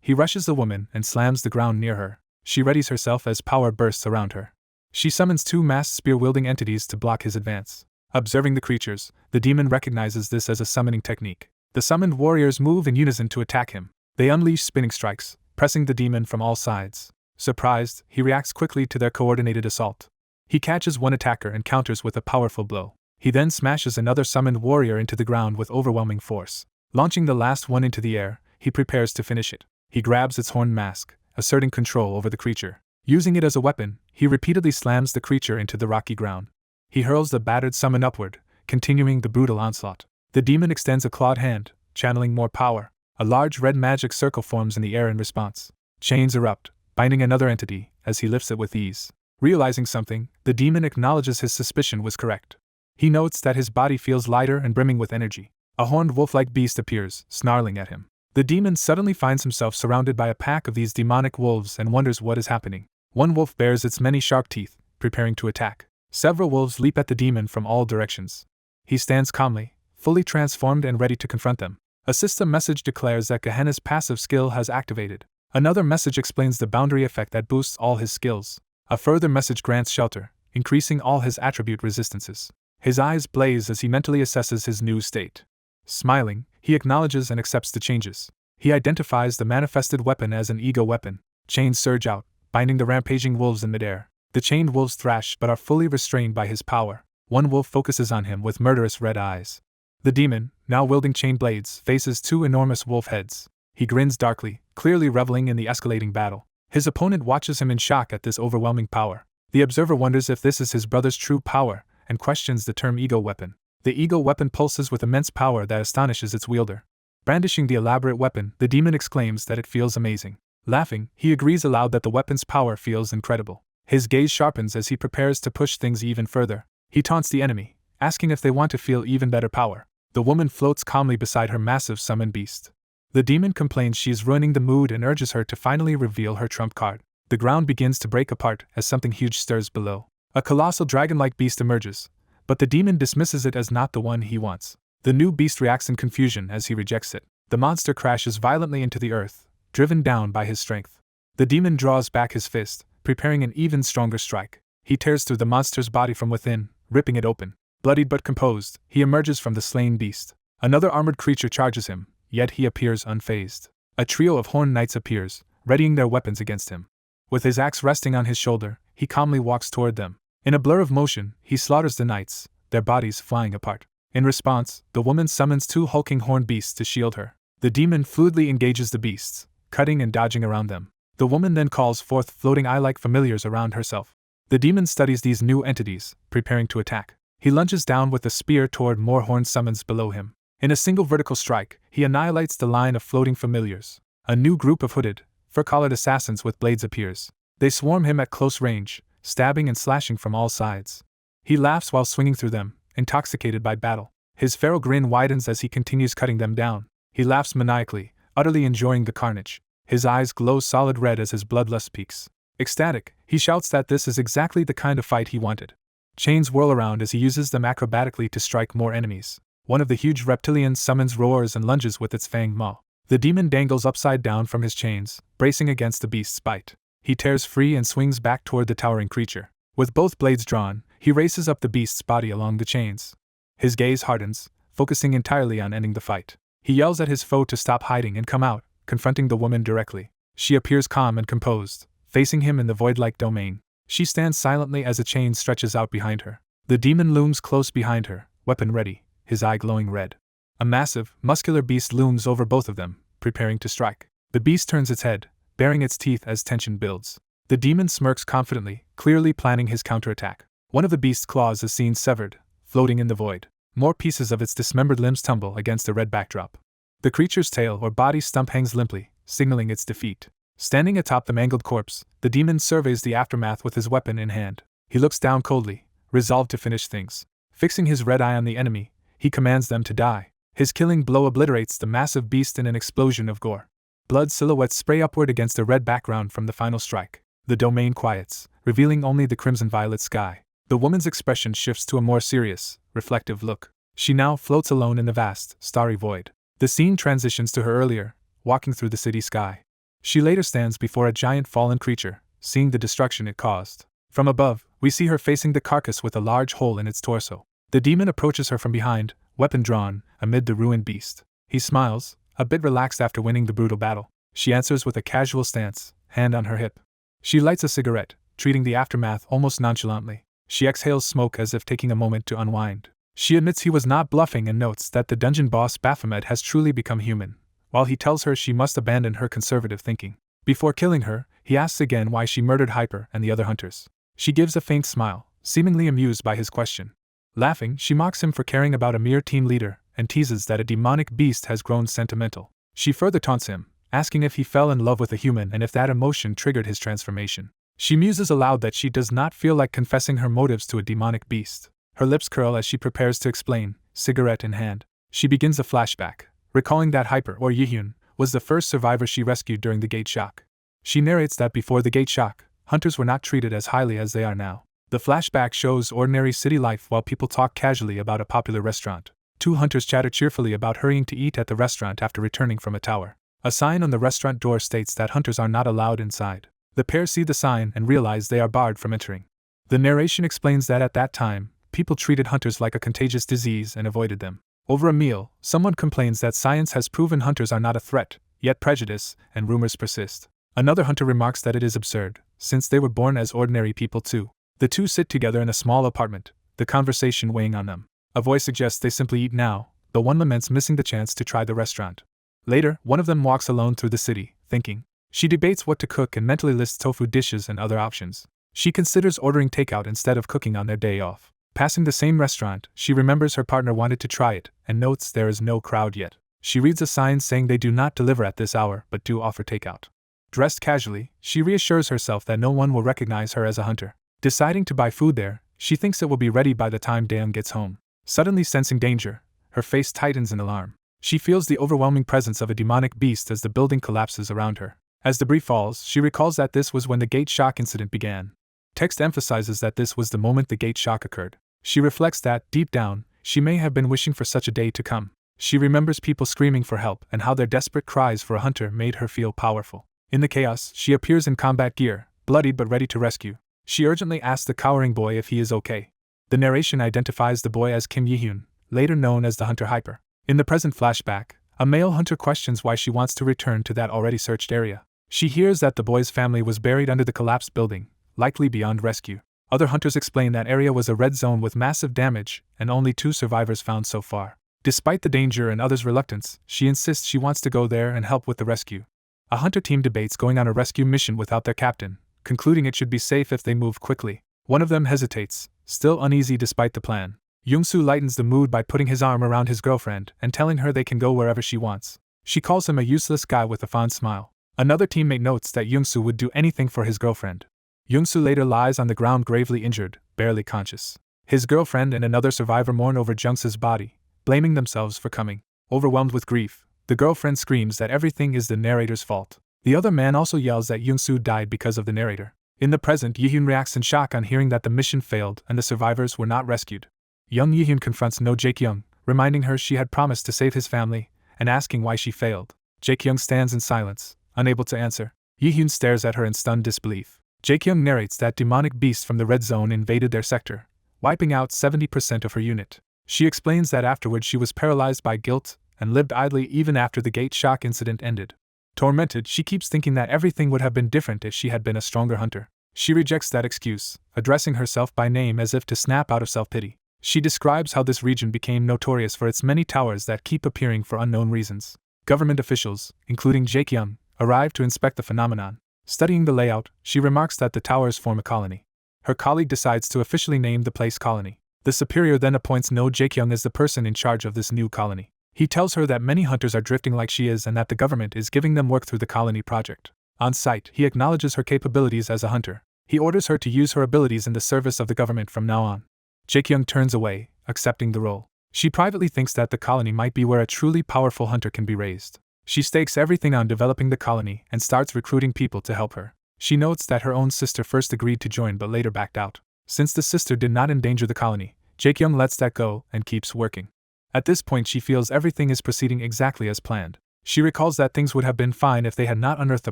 he rushes the woman and slams the ground near her. She readies herself as power bursts around her. She summons two masked spear-wielding entities to block his advance. Observing the creatures, the demon recognizes this as a summoning technique. The summoned warriors move in unison to attack him. They unleash spinning strikes, pressing the demon from all sides. Surprised, he reacts quickly to their coordinated assault. He catches one attacker and counters with a powerful blow. He then smashes another summoned warrior into the ground with overwhelming force. Launching the last one into the air, he prepares to finish it. He grabs its horned mask, asserting control over the creature. Using it as a weapon, he repeatedly slams the creature into the rocky ground. He hurls the battered summon upward, continuing the brutal onslaught. The demon extends a clawed hand, channeling more power. A large red magic circle forms in the air in response. Chains erupt, binding another entity, as he lifts it with ease. Realizing something, the demon acknowledges his suspicion was correct. He notes that his body feels lighter and brimming with energy. A horned wolf-like beast appears, snarling at him. The demon suddenly finds himself surrounded by a pack of these demonic wolves and wonders what is happening. One wolf bares its many sharp teeth, preparing to attack. Several wolves leap at the demon from all directions. He stands calmly, fully transformed and ready to confront them. A system message declares that Gehenna's passive skill has activated. Another message explains the boundary effect that boosts all his skills. A further message grants shelter, increasing all his attribute resistances. His eyes blaze as he mentally assesses his new state. Smiling, he acknowledges and accepts the changes. He identifies the manifested weapon as an ego weapon. Chains surge out, binding the rampaging wolves in midair. The chained wolves thrash but are fully restrained by his power. One wolf focuses on him with murderous red eyes. The demon, now wielding chain blades, faces two enormous wolf heads. He grins darkly, clearly reveling in the escalating battle. His opponent watches him in shock at this overwhelming power. The observer wonders if this is his brother's true power, and questions the term ego weapon. The ego weapon pulses with immense power that astonishes its wielder. Brandishing the elaborate weapon, the demon exclaims that it feels amazing. Laughing, he agrees aloud that the weapon's power feels incredible. His gaze sharpens as he prepares to push things even further. He taunts the enemy, asking if they want to feel even better power. The woman floats calmly beside her massive summoned beast. The demon complains she is ruining the mood and urges her to finally reveal her trump card. The ground begins to break apart as something huge stirs below. A colossal dragon-like beast emerges, but the demon dismisses it as not the one he wants. The new beast reacts in confusion as he rejects it. The monster crashes violently into the earth, driven down by his strength. The demon draws back his fist, preparing an even stronger strike. He tears through the monster's body from within, ripping it open. Bloodied but composed, he emerges from the slain beast. Another armored creature charges him, yet he appears unfazed. A trio of horned knights appears, readying their weapons against him. With his axe resting on his shoulder, he calmly walks toward them. In a blur of motion, he slaughters the knights, their bodies flying apart. In response, the woman summons two hulking horned beasts to shield her. The demon fluidly engages the beasts, cutting and dodging around them. The woman then calls forth floating eye-like familiars around herself. The demon studies these new entities, preparing to attack. He lunges down with a spear toward more horned summons below him. In a single vertical strike, he annihilates the line of floating familiars. A new group of hooded, fur-collared assassins with blades appears. They swarm him at close range, stabbing and slashing from all sides. He laughs while swinging through them, intoxicated by battle. His feral grin widens as he continues cutting them down. He laughs maniacally, utterly enjoying the carnage. His eyes glow solid red as his bloodlust peaks. Ecstatic, he shouts that this is exactly the kind of fight he wanted. Chains whirl around as he uses them acrobatically to strike more enemies. One of the huge reptilians summons roars and lunges with its fanged maw. The demon dangles upside down from his chains, bracing against the beast's bite. He tears free and swings back toward the towering creature. With both blades drawn, he races up the beast's body along the chains. His gaze hardens, focusing entirely on ending the fight. He yells at his foe to stop hiding and come out, confronting the woman directly. She appears calm and composed, facing him in the void-like domain. She stands silently as a chain stretches out behind her. The demon looms close behind her, weapon ready, his eye glowing red. A massive, muscular beast looms over both of them, preparing to strike. The beast turns its head, baring its teeth as tension builds. The demon smirks confidently, clearly planning his counterattack. One of the beast's claws is seen severed, floating in the void. More pieces of its dismembered limbs tumble against a red backdrop. The creature's tail or body stump hangs limply, signaling its defeat. Standing atop the mangled corpse, the demon surveys the aftermath with his weapon in hand. He looks down coldly, resolved to finish things. Fixing his red eye on the enemy, he commands them to die. His killing blow obliterates the massive beast in an explosion of gore. Blood silhouettes spray upward against the red background from the final strike. The domain quiets, revealing only the crimson-violet sky. The woman's expression shifts to a more serious, reflective look. She now floats alone in the vast, starry void. The scene transitions to her earlier, walking through the city sky. She later stands before a giant fallen creature, seeing the destruction it caused. From above, we see her facing the carcass with a large hole in its torso. The demon approaches her from behind, weapon drawn, amid the ruined beast. He smiles, a bit relaxed after winning the brutal battle. She answers with a casual stance, hand on her hip. She lights a cigarette, treating the aftermath almost nonchalantly. She exhales smoke as if taking a moment to unwind. She admits he was not bluffing and notes that the dungeon boss Baphomet has truly become human, while he tells her she must abandon her conservative thinking. Before killing her, he asks again why she murdered Hyper and the other hunters. She gives a faint smile, seemingly amused by his question. Laughing, she mocks him for caring about a mere team leader, and teases that a demonic beast has grown sentimental. She further taunts him, asking if he fell in love with a human and if that emotion triggered his transformation. She muses aloud that she does not feel like confessing her motives to a demonic beast. Her lips curl as she prepares to explain, cigarette in hand. She begins a flashback, recalling that Hyper, or Yehyun, was the first survivor she rescued during the Gate Shock. She narrates that before the Gate Shock, hunters were not treated as highly as they are now. The flashback shows ordinary city life while people talk casually about a popular restaurant. Two hunters chatter cheerfully about hurrying to eat at the restaurant after returning from a tower. A sign on the restaurant door states that hunters are not allowed inside. The pair see the sign and realize they are barred from entering. The narration explains that at that time, people treated hunters like a contagious disease and avoided them. Over a meal, someone complains that science has proven hunters are not a threat, yet prejudice and rumors persist. Another hunter remarks that it is absurd, since they were born as ordinary people too. The two sit together in a small apartment, the conversation weighing on them. A voice suggests they simply eat now, though one laments missing the chance to try the restaurant. Later, one of them walks alone through the city, thinking. She debates what to cook and mentally lists tofu dishes and other options. She considers ordering takeout instead of cooking on their day off. Passing the same restaurant, she remembers her partner wanted to try it, and notes there is no crowd yet. She reads a sign saying they do not deliver at this hour but do offer takeout. Dressed casually, she reassures herself that no one will recognize her as a hunter. Deciding to buy food there, she thinks it will be ready by the time Daeun gets home. Suddenly sensing danger, her face tightens in alarm. She feels the overwhelming presence of a demonic beast as the building collapses around her. As debris falls, she recalls that this was when the Gate Shock incident began. Text emphasizes that this was the moment the Gate Shock occurred. She reflects that, deep down, she may have been wishing for such a day to come. She remembers people screaming for help and how their desperate cries for a hunter made her feel powerful. In the chaos, she appears in combat gear, bloodied but ready to rescue. She urgently asks the cowering boy if he is okay. The narration identifies the boy as Kim Yehyun, later known as the hunter Hyper. In the present flashback, a male hunter questions why she wants to return to that already searched area. She hears that the boy's family was buried under the collapsed building, likely beyond rescue. Other hunters explain that area was a red zone with massive damage, and only 2 survivors found so far. Despite the danger and others' reluctance, she insists she wants to go there and help with the rescue. A hunter team debates going on a rescue mission without their captain, concluding it should be safe if they move quickly. One of them hesitates, still uneasy despite the plan. Young-soo lightens the mood by putting his arm around his girlfriend and telling her they can go wherever she wants. She calls him a useless guy with a fond smile. Another teammate notes that Young-soo would do anything for his girlfriend. Young-soo later lies on the ground gravely injured, barely conscious. His girlfriend and another survivor mourn over Jung-soo's body, blaming themselves for coming. Overwhelmed with grief, the girlfriend screams that everything is the narrator's fault. The other man also yells that Young-soo died because of the narrator. In the present, Yi-hyun reacts in shock on hearing that the mission failed and the survivors were not rescued. Young Yi-hyun confronts No Jae-kyung, reminding her she had promised to save his family, and asking why she failed. Jae-kyung stands in silence, unable to answer. Yi-hyun stares at her in stunned disbelief. Jae-kyung narrates that demonic beasts from the Red Zone invaded their sector, wiping out 70% of her unit. She explains that afterward she was paralyzed by guilt and lived idly even after the gate shock incident ended. Tormented, she keeps thinking that everything would have been different if she had been a stronger hunter. She rejects that excuse, addressing herself by name as if to snap out of self-pity. She describes how this region became notorious for its many towers that keep appearing for unknown reasons. Government officials, including Jae-kyung, arrive to inspect the phenomenon. Studying the layout, she remarks that the towers form a colony. Her colleague decides to officially name the place Colony. The superior then appoints No Jae-kyung as the person in charge of this new colony. He tells her that many hunters are drifting like she is and that the government is giving them work through the colony project. On site, he acknowledges her capabilities as a hunter. He orders her to use her abilities in the service of the government from now on. Jae-kyung turns away, accepting the role. She privately thinks that the colony might be where a truly powerful hunter can be raised. She stakes everything on developing the colony and starts recruiting people to help her. She notes that her own sister first agreed to join but later backed out. Since the sister did not endanger the colony, Jae-kyung lets that go and keeps working. At this point she feels everything is proceeding exactly as planned. She recalls that things would have been fine if they had not unearthed a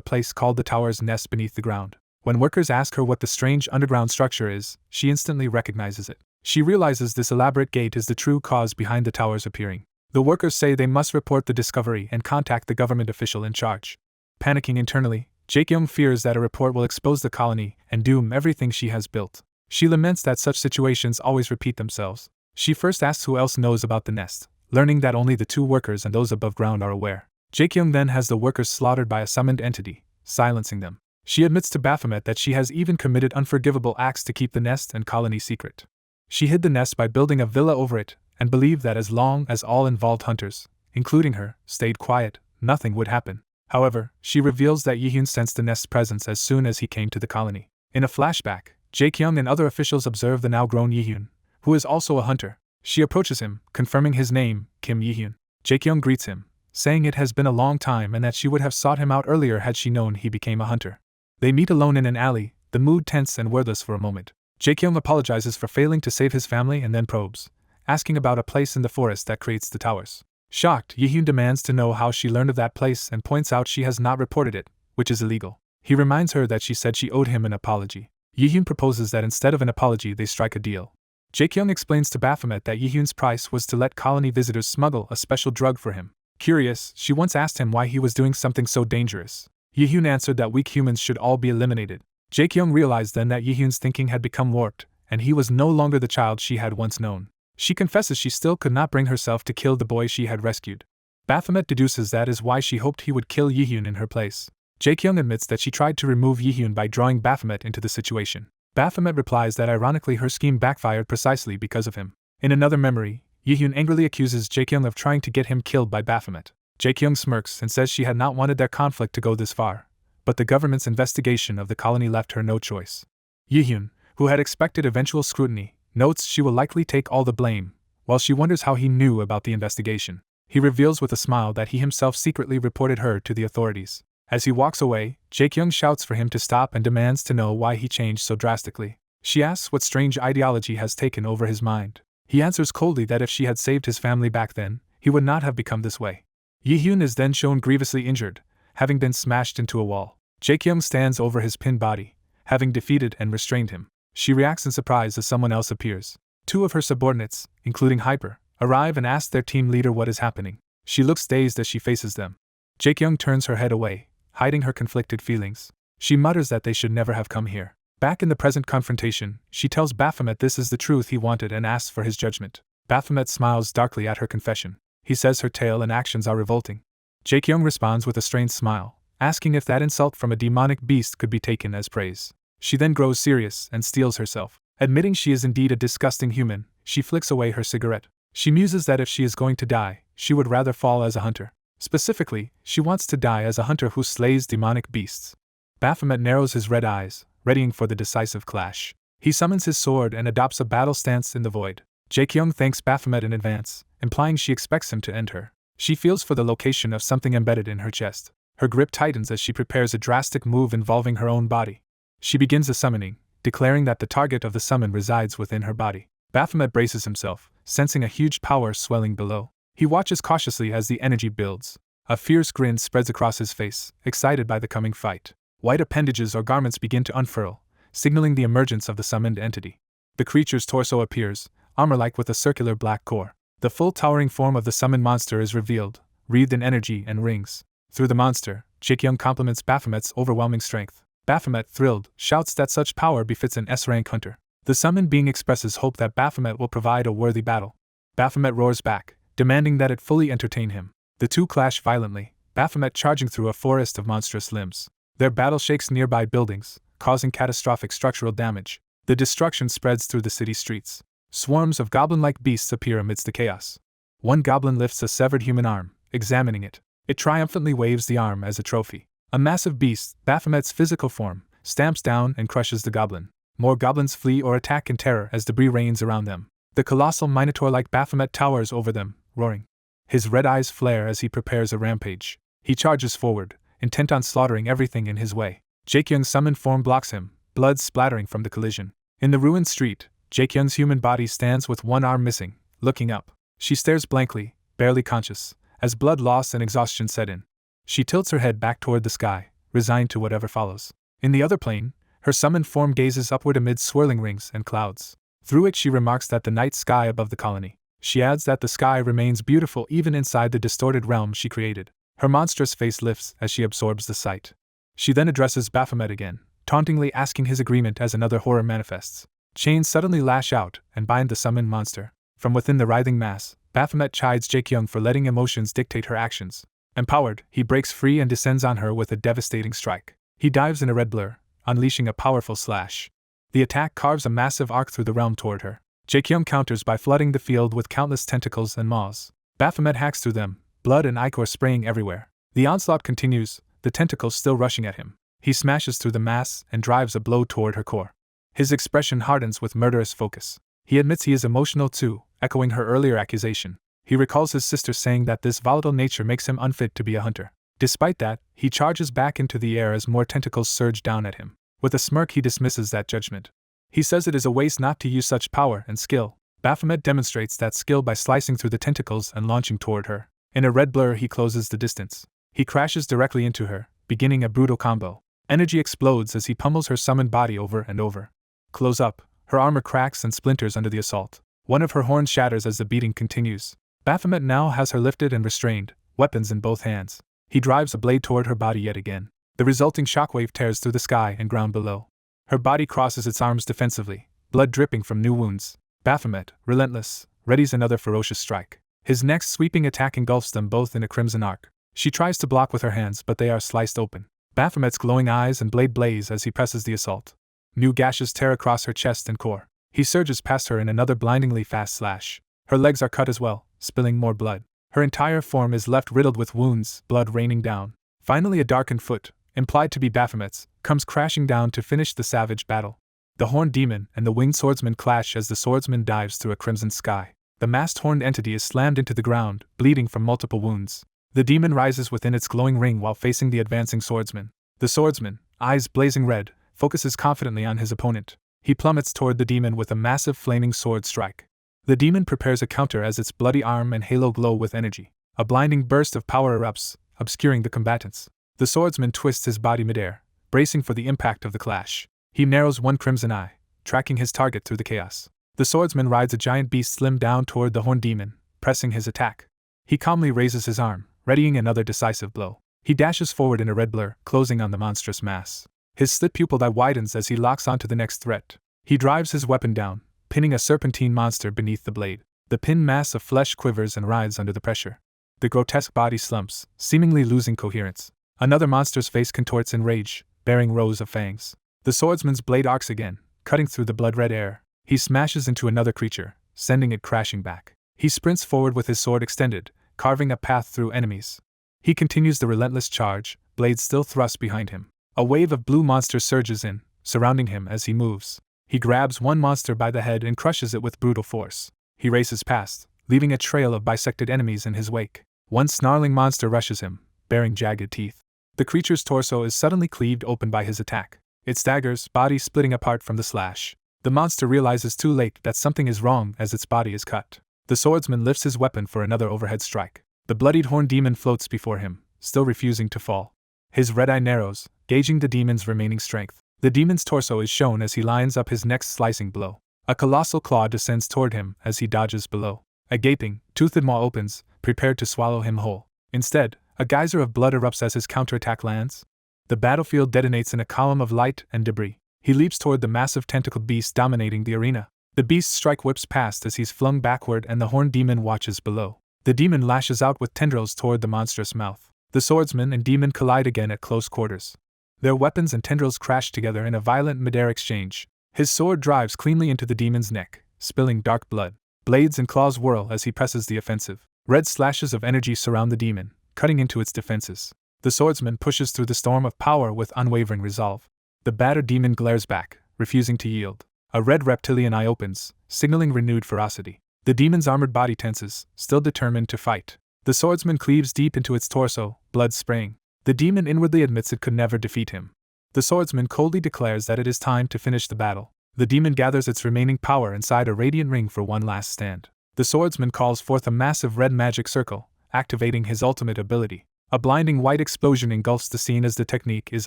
place called the Tower's Nest beneath the ground. When workers ask her what the strange underground structure is, she instantly recognizes it. She realizes this elaborate gate is the true cause behind the towers appearing. The workers say they must report the discovery and contact the government official in charge. Panicking internally, Jae-kyung fears that a report will expose the colony and doom everything she has built. She laments that such situations always repeat themselves. She first asks who else knows about the nest, learning that only the two workers and those above ground are aware. Jae-kyung then has the workers slaughtered by a summoned entity, silencing them. She admits to Baphomet that she has even committed unforgivable acts to keep the nest and colony secret. She hid the nest by building a villa over it, and believed that as long as all involved hunters, including her, stayed quiet, nothing would happen. However, she reveals that Yi-hyun sensed the nest's presence as soon as he came to the colony. In a flashback, Jae-kyung and other officials observe the now-grown Yi-hyun, who is also a hunter. She approaches him, confirming his name, Kim Yi-hyun. Jae-kyung greets him, saying it has been a long time and that she would have sought him out earlier had she known he became a hunter. They meet alone in an alley, the mood tense and wordless for a moment. Jae-kyung apologizes for failing to save his family and then probes, asking about a place in the forest that creates the towers. Shocked, Yi-hyun demands to know how she learned of that place and points out she has not reported it, which is illegal. He reminds her that she said she owed him an apology. Yi-hyun proposes that instead of an apology they strike a deal. Jae-kyung explains to Baphomet that Yi-hyun's price was to let colony visitors smuggle a special drug for him. Curious, she once asked him why he was doing something so dangerous. Yi-hyun answered that weak humans should all be eliminated. Jae-kyung realized then that Yi-hyun's thinking had become warped, and he was no longer the child she had once known. She confesses she still could not bring herself to kill the boy she had rescued. Baphomet deduces that is why she hoped he would kill Yi-hyun in her place. Jae-kyung admits that she tried to remove Yi-hyun by drawing Baphomet into the situation. Baphomet replies that ironically her scheme backfired precisely because of him. In another memory, Yi-hyun angrily accuses Jae-kyung of trying to get him killed by Baphomet. Jae-kyung smirks and says she had not wanted their conflict to go this far, but the government's investigation of the colony left her no choice. Yi-hyun, who had expected eventual scrutiny, notes she will likely take all the blame, while she wonders how he knew about the investigation. He reveals with a smile that he himself secretly reported her to the authorities. As he walks away, Jae-kyung shouts for him to stop and demands to know why he changed so drastically. She asks what strange ideology has taken over his mind. He answers coldly that if she had saved his family back then, he would not have become this way. Yi-hyun is then shown grievously injured, having been smashed into a wall. Jae-kyung stands over his pinned body, having defeated and restrained him. She reacts in surprise as someone else appears. Two of her subordinates, including Hyper, arrive and ask their team leader what is happening. She looks dazed as she faces them. Jae-kyung turns her head away, hiding her conflicted feelings. She mutters that they should never have come here. Back in the present confrontation, she tells Baphomet this is the truth he wanted and asks for his judgment. Baphomet smiles darkly at her confession. He says her tale and actions are revolting. Jae-kyung responds with a strained smile, asking if that insult from a demonic beast could be taken as praise. She then grows serious and steels herself. Admitting she is indeed a disgusting human, she flicks away her cigarette. She muses that if she is going to die, she would rather fall as a hunter. Specifically, she wants to die as a hunter who slays demonic beasts. Baphomet narrows his red eyes, readying for the decisive clash. He summons his sword and adopts a battle stance in the void. Jae-kyung thanks Baphomet in advance, implying she expects him to end her. She feels for the location of something embedded in her chest. Her grip tightens as she prepares a drastic move involving her own body. She begins a summoning, declaring that the target of the summon resides within her body. Baphomet braces himself, sensing a huge power swelling below. He watches cautiously as the energy builds. A fierce grin spreads across his face, excited by the coming fight. White appendages or garments begin to unfurl, signaling the emergence of the summoned entity. The creature's torso appears, armor-like with a circular black core. The full towering form of the summoned monster is revealed, wreathed in energy and rings. Through the monster, Jaekyung compliments Baphomet's overwhelming strength. Baphomet, thrilled, shouts that such power befits an S-rank hunter. The summoned being expresses hope that Baphomet will provide a worthy battle. Baphomet roars back, demanding that it fully entertain him. The two clash violently, Baphomet charging through a forest of monstrous limbs. Their battle shakes nearby buildings, causing catastrophic structural damage. The destruction spreads through the city streets. Swarms of goblin-like beasts appear amidst the chaos. One goblin lifts a severed human arm, examining it. It triumphantly waves the arm as a trophy. A massive beast, Baphomet's physical form, stamps down and crushes the goblin. More goblins flee or attack in terror as debris rains around them. The colossal minotaur-like Baphomet towers over them, roaring. His red eyes flare as he prepares a rampage. He charges forward, intent on slaughtering everything in his way. Jaekyung's summoned form blocks him, blood splattering from the collision. In the ruined street, Jaekyung's human body stands with one arm missing, looking up. She stares blankly, barely conscious, as blood loss and exhaustion set in. She tilts her head back toward the sky, resigned to whatever follows. In the other plane, her summoned form gazes upward amid swirling rings and clouds. Through it she remarks that the night sky above the colony. She adds that the sky remains beautiful even inside the distorted realm she created. Her monstrous face lifts as she absorbs the sight. She then addresses Baphomet again, tauntingly asking his agreement as another horror manifests. Chains suddenly lash out and bind the summoned monster. From within the writhing mass, Baphomet chides Jaekyung for letting emotions dictate her actions. Empowered, he breaks free and descends on her with a devastating strike. He dives in a red blur, unleashing a powerful slash. The attack carves a massive arc through the realm toward her. Jaekyung counters by flooding the field with countless tentacles and maws. Baphomet hacks through them, blood and ichor spraying everywhere. The onslaught continues, the tentacles still rushing at him. He smashes through the mass and drives a blow toward her core. His expression hardens with murderous focus. He admits he is emotional too, echoing her earlier accusation. He recalls his sister saying that this volatile nature makes him unfit to be a hunter. Despite that, he charges back into the air as more tentacles surge down at him. With a smirk he dismisses that judgment. He says it is a waste not to use such power and skill. Baphomet demonstrates that skill by slicing through the tentacles and launching toward her. In a red blur he closes the distance. He crashes directly into her, beginning a brutal combo. Energy explodes as he pummels her summoned body over and over. Close up, her armor cracks and splinters under the assault. One of her horns shatters as the beating continues. Baphomet now has her lifted and restrained, weapons in both hands. He drives a blade toward her body yet again. The resulting shockwave tears through the sky and ground below. Her body crosses its arms defensively, blood dripping from new wounds. Baphomet, relentless, readies another ferocious strike. His next sweeping attack engulfs them both in a crimson arc. She tries to block with her hands, but they are sliced open. Baphomet's glowing eyes and blade blaze as he presses the assault. New gashes tear across her chest and core. He surges past her in another blindingly fast slash. Her legs are cut as well, spilling more blood. Her entire form is left riddled with wounds, blood raining down. Finally a darkened foot, implied to be Baphomet's, comes crashing down to finish the savage battle. The horned demon and the winged swordsman clash as the swordsman dives through a crimson sky. The masked horned entity is slammed into the ground, bleeding from multiple wounds. The demon rises within its glowing ring while facing the advancing swordsman. The swordsman, eyes blazing red, focuses confidently on his opponent. He plummets toward the demon with a massive flaming sword strike. The demon prepares a counter as its bloody arm and halo glow with energy. A blinding burst of power erupts, obscuring the combatants. The swordsman twists his body midair, bracing for the impact of the clash. He narrows one crimson eye, tracking his target through the chaos. The swordsman rides a giant beast slim down toward the horned demon, pressing his attack. He calmly raises his arm, readying another decisive blow. He dashes forward in a red blur, closing on the monstrous mass. His slit-pupilled eye widens as he locks onto the next threat. He drives his weapon down, pinning a serpentine monster beneath the blade. The pinned mass of flesh quivers and writhes under the pressure. The grotesque body slumps, seemingly losing coherence. Another monster's face contorts in rage, bearing rows of fangs. The swordsman's blade arcs again, cutting through the blood-red air. He smashes into another creature, sending it crashing back. He sprints forward with his sword extended, carving a path through enemies. He continues the relentless charge, blade still thrust behind him. A wave of blue monsters surges in, surrounding him as he moves. He grabs one monster by the head and crushes it with brutal force. He races past, leaving a trail of bisected enemies in his wake. One snarling monster rushes him, bearing jagged teeth. The creature's torso is suddenly cleaved open by his attack. It staggers, body splitting apart from the slash. The monster realizes too late that something is wrong as its body is cut. The swordsman lifts his weapon for another overhead strike. The bloodied horned demon floats before him, still refusing to fall. His red eye narrows, gauging the demon's remaining strength. The demon's torso is shown as he lines up his next slicing blow. A colossal claw descends toward him as he dodges below. A gaping, toothed maw opens, prepared to swallow him whole. Instead, a geyser of blood erupts as his counterattack lands. The battlefield detonates in a column of light and debris. He leaps toward the massive tentacled beast dominating the arena. The beast's strike whips past as he's flung backward and the horned demon watches below. The demon lashes out with tendrils toward the monstrous mouth. The swordsman and demon collide again at close quarters. Their weapons and tendrils crash together in a violent mid-air exchange. His sword drives cleanly into the demon's neck, spilling dark blood. Blades and claws whirl as he presses the offensive. Red slashes of energy surround the demon, cutting into its defenses. The swordsman pushes through the storm of power with unwavering resolve. The battered demon glares back, refusing to yield. A red reptilian eye opens, signaling renewed ferocity. The demon's armored body tenses, still determined to fight. The swordsman cleaves deep into its torso, blood spraying. The demon inwardly admits it could never defeat him. The swordsman coldly declares that it is time to finish the battle. The demon gathers its remaining power inside a radiant ring for one last stand. The swordsman calls forth a massive red magic circle, activating his ultimate ability. A blinding white explosion engulfs the scene as the technique is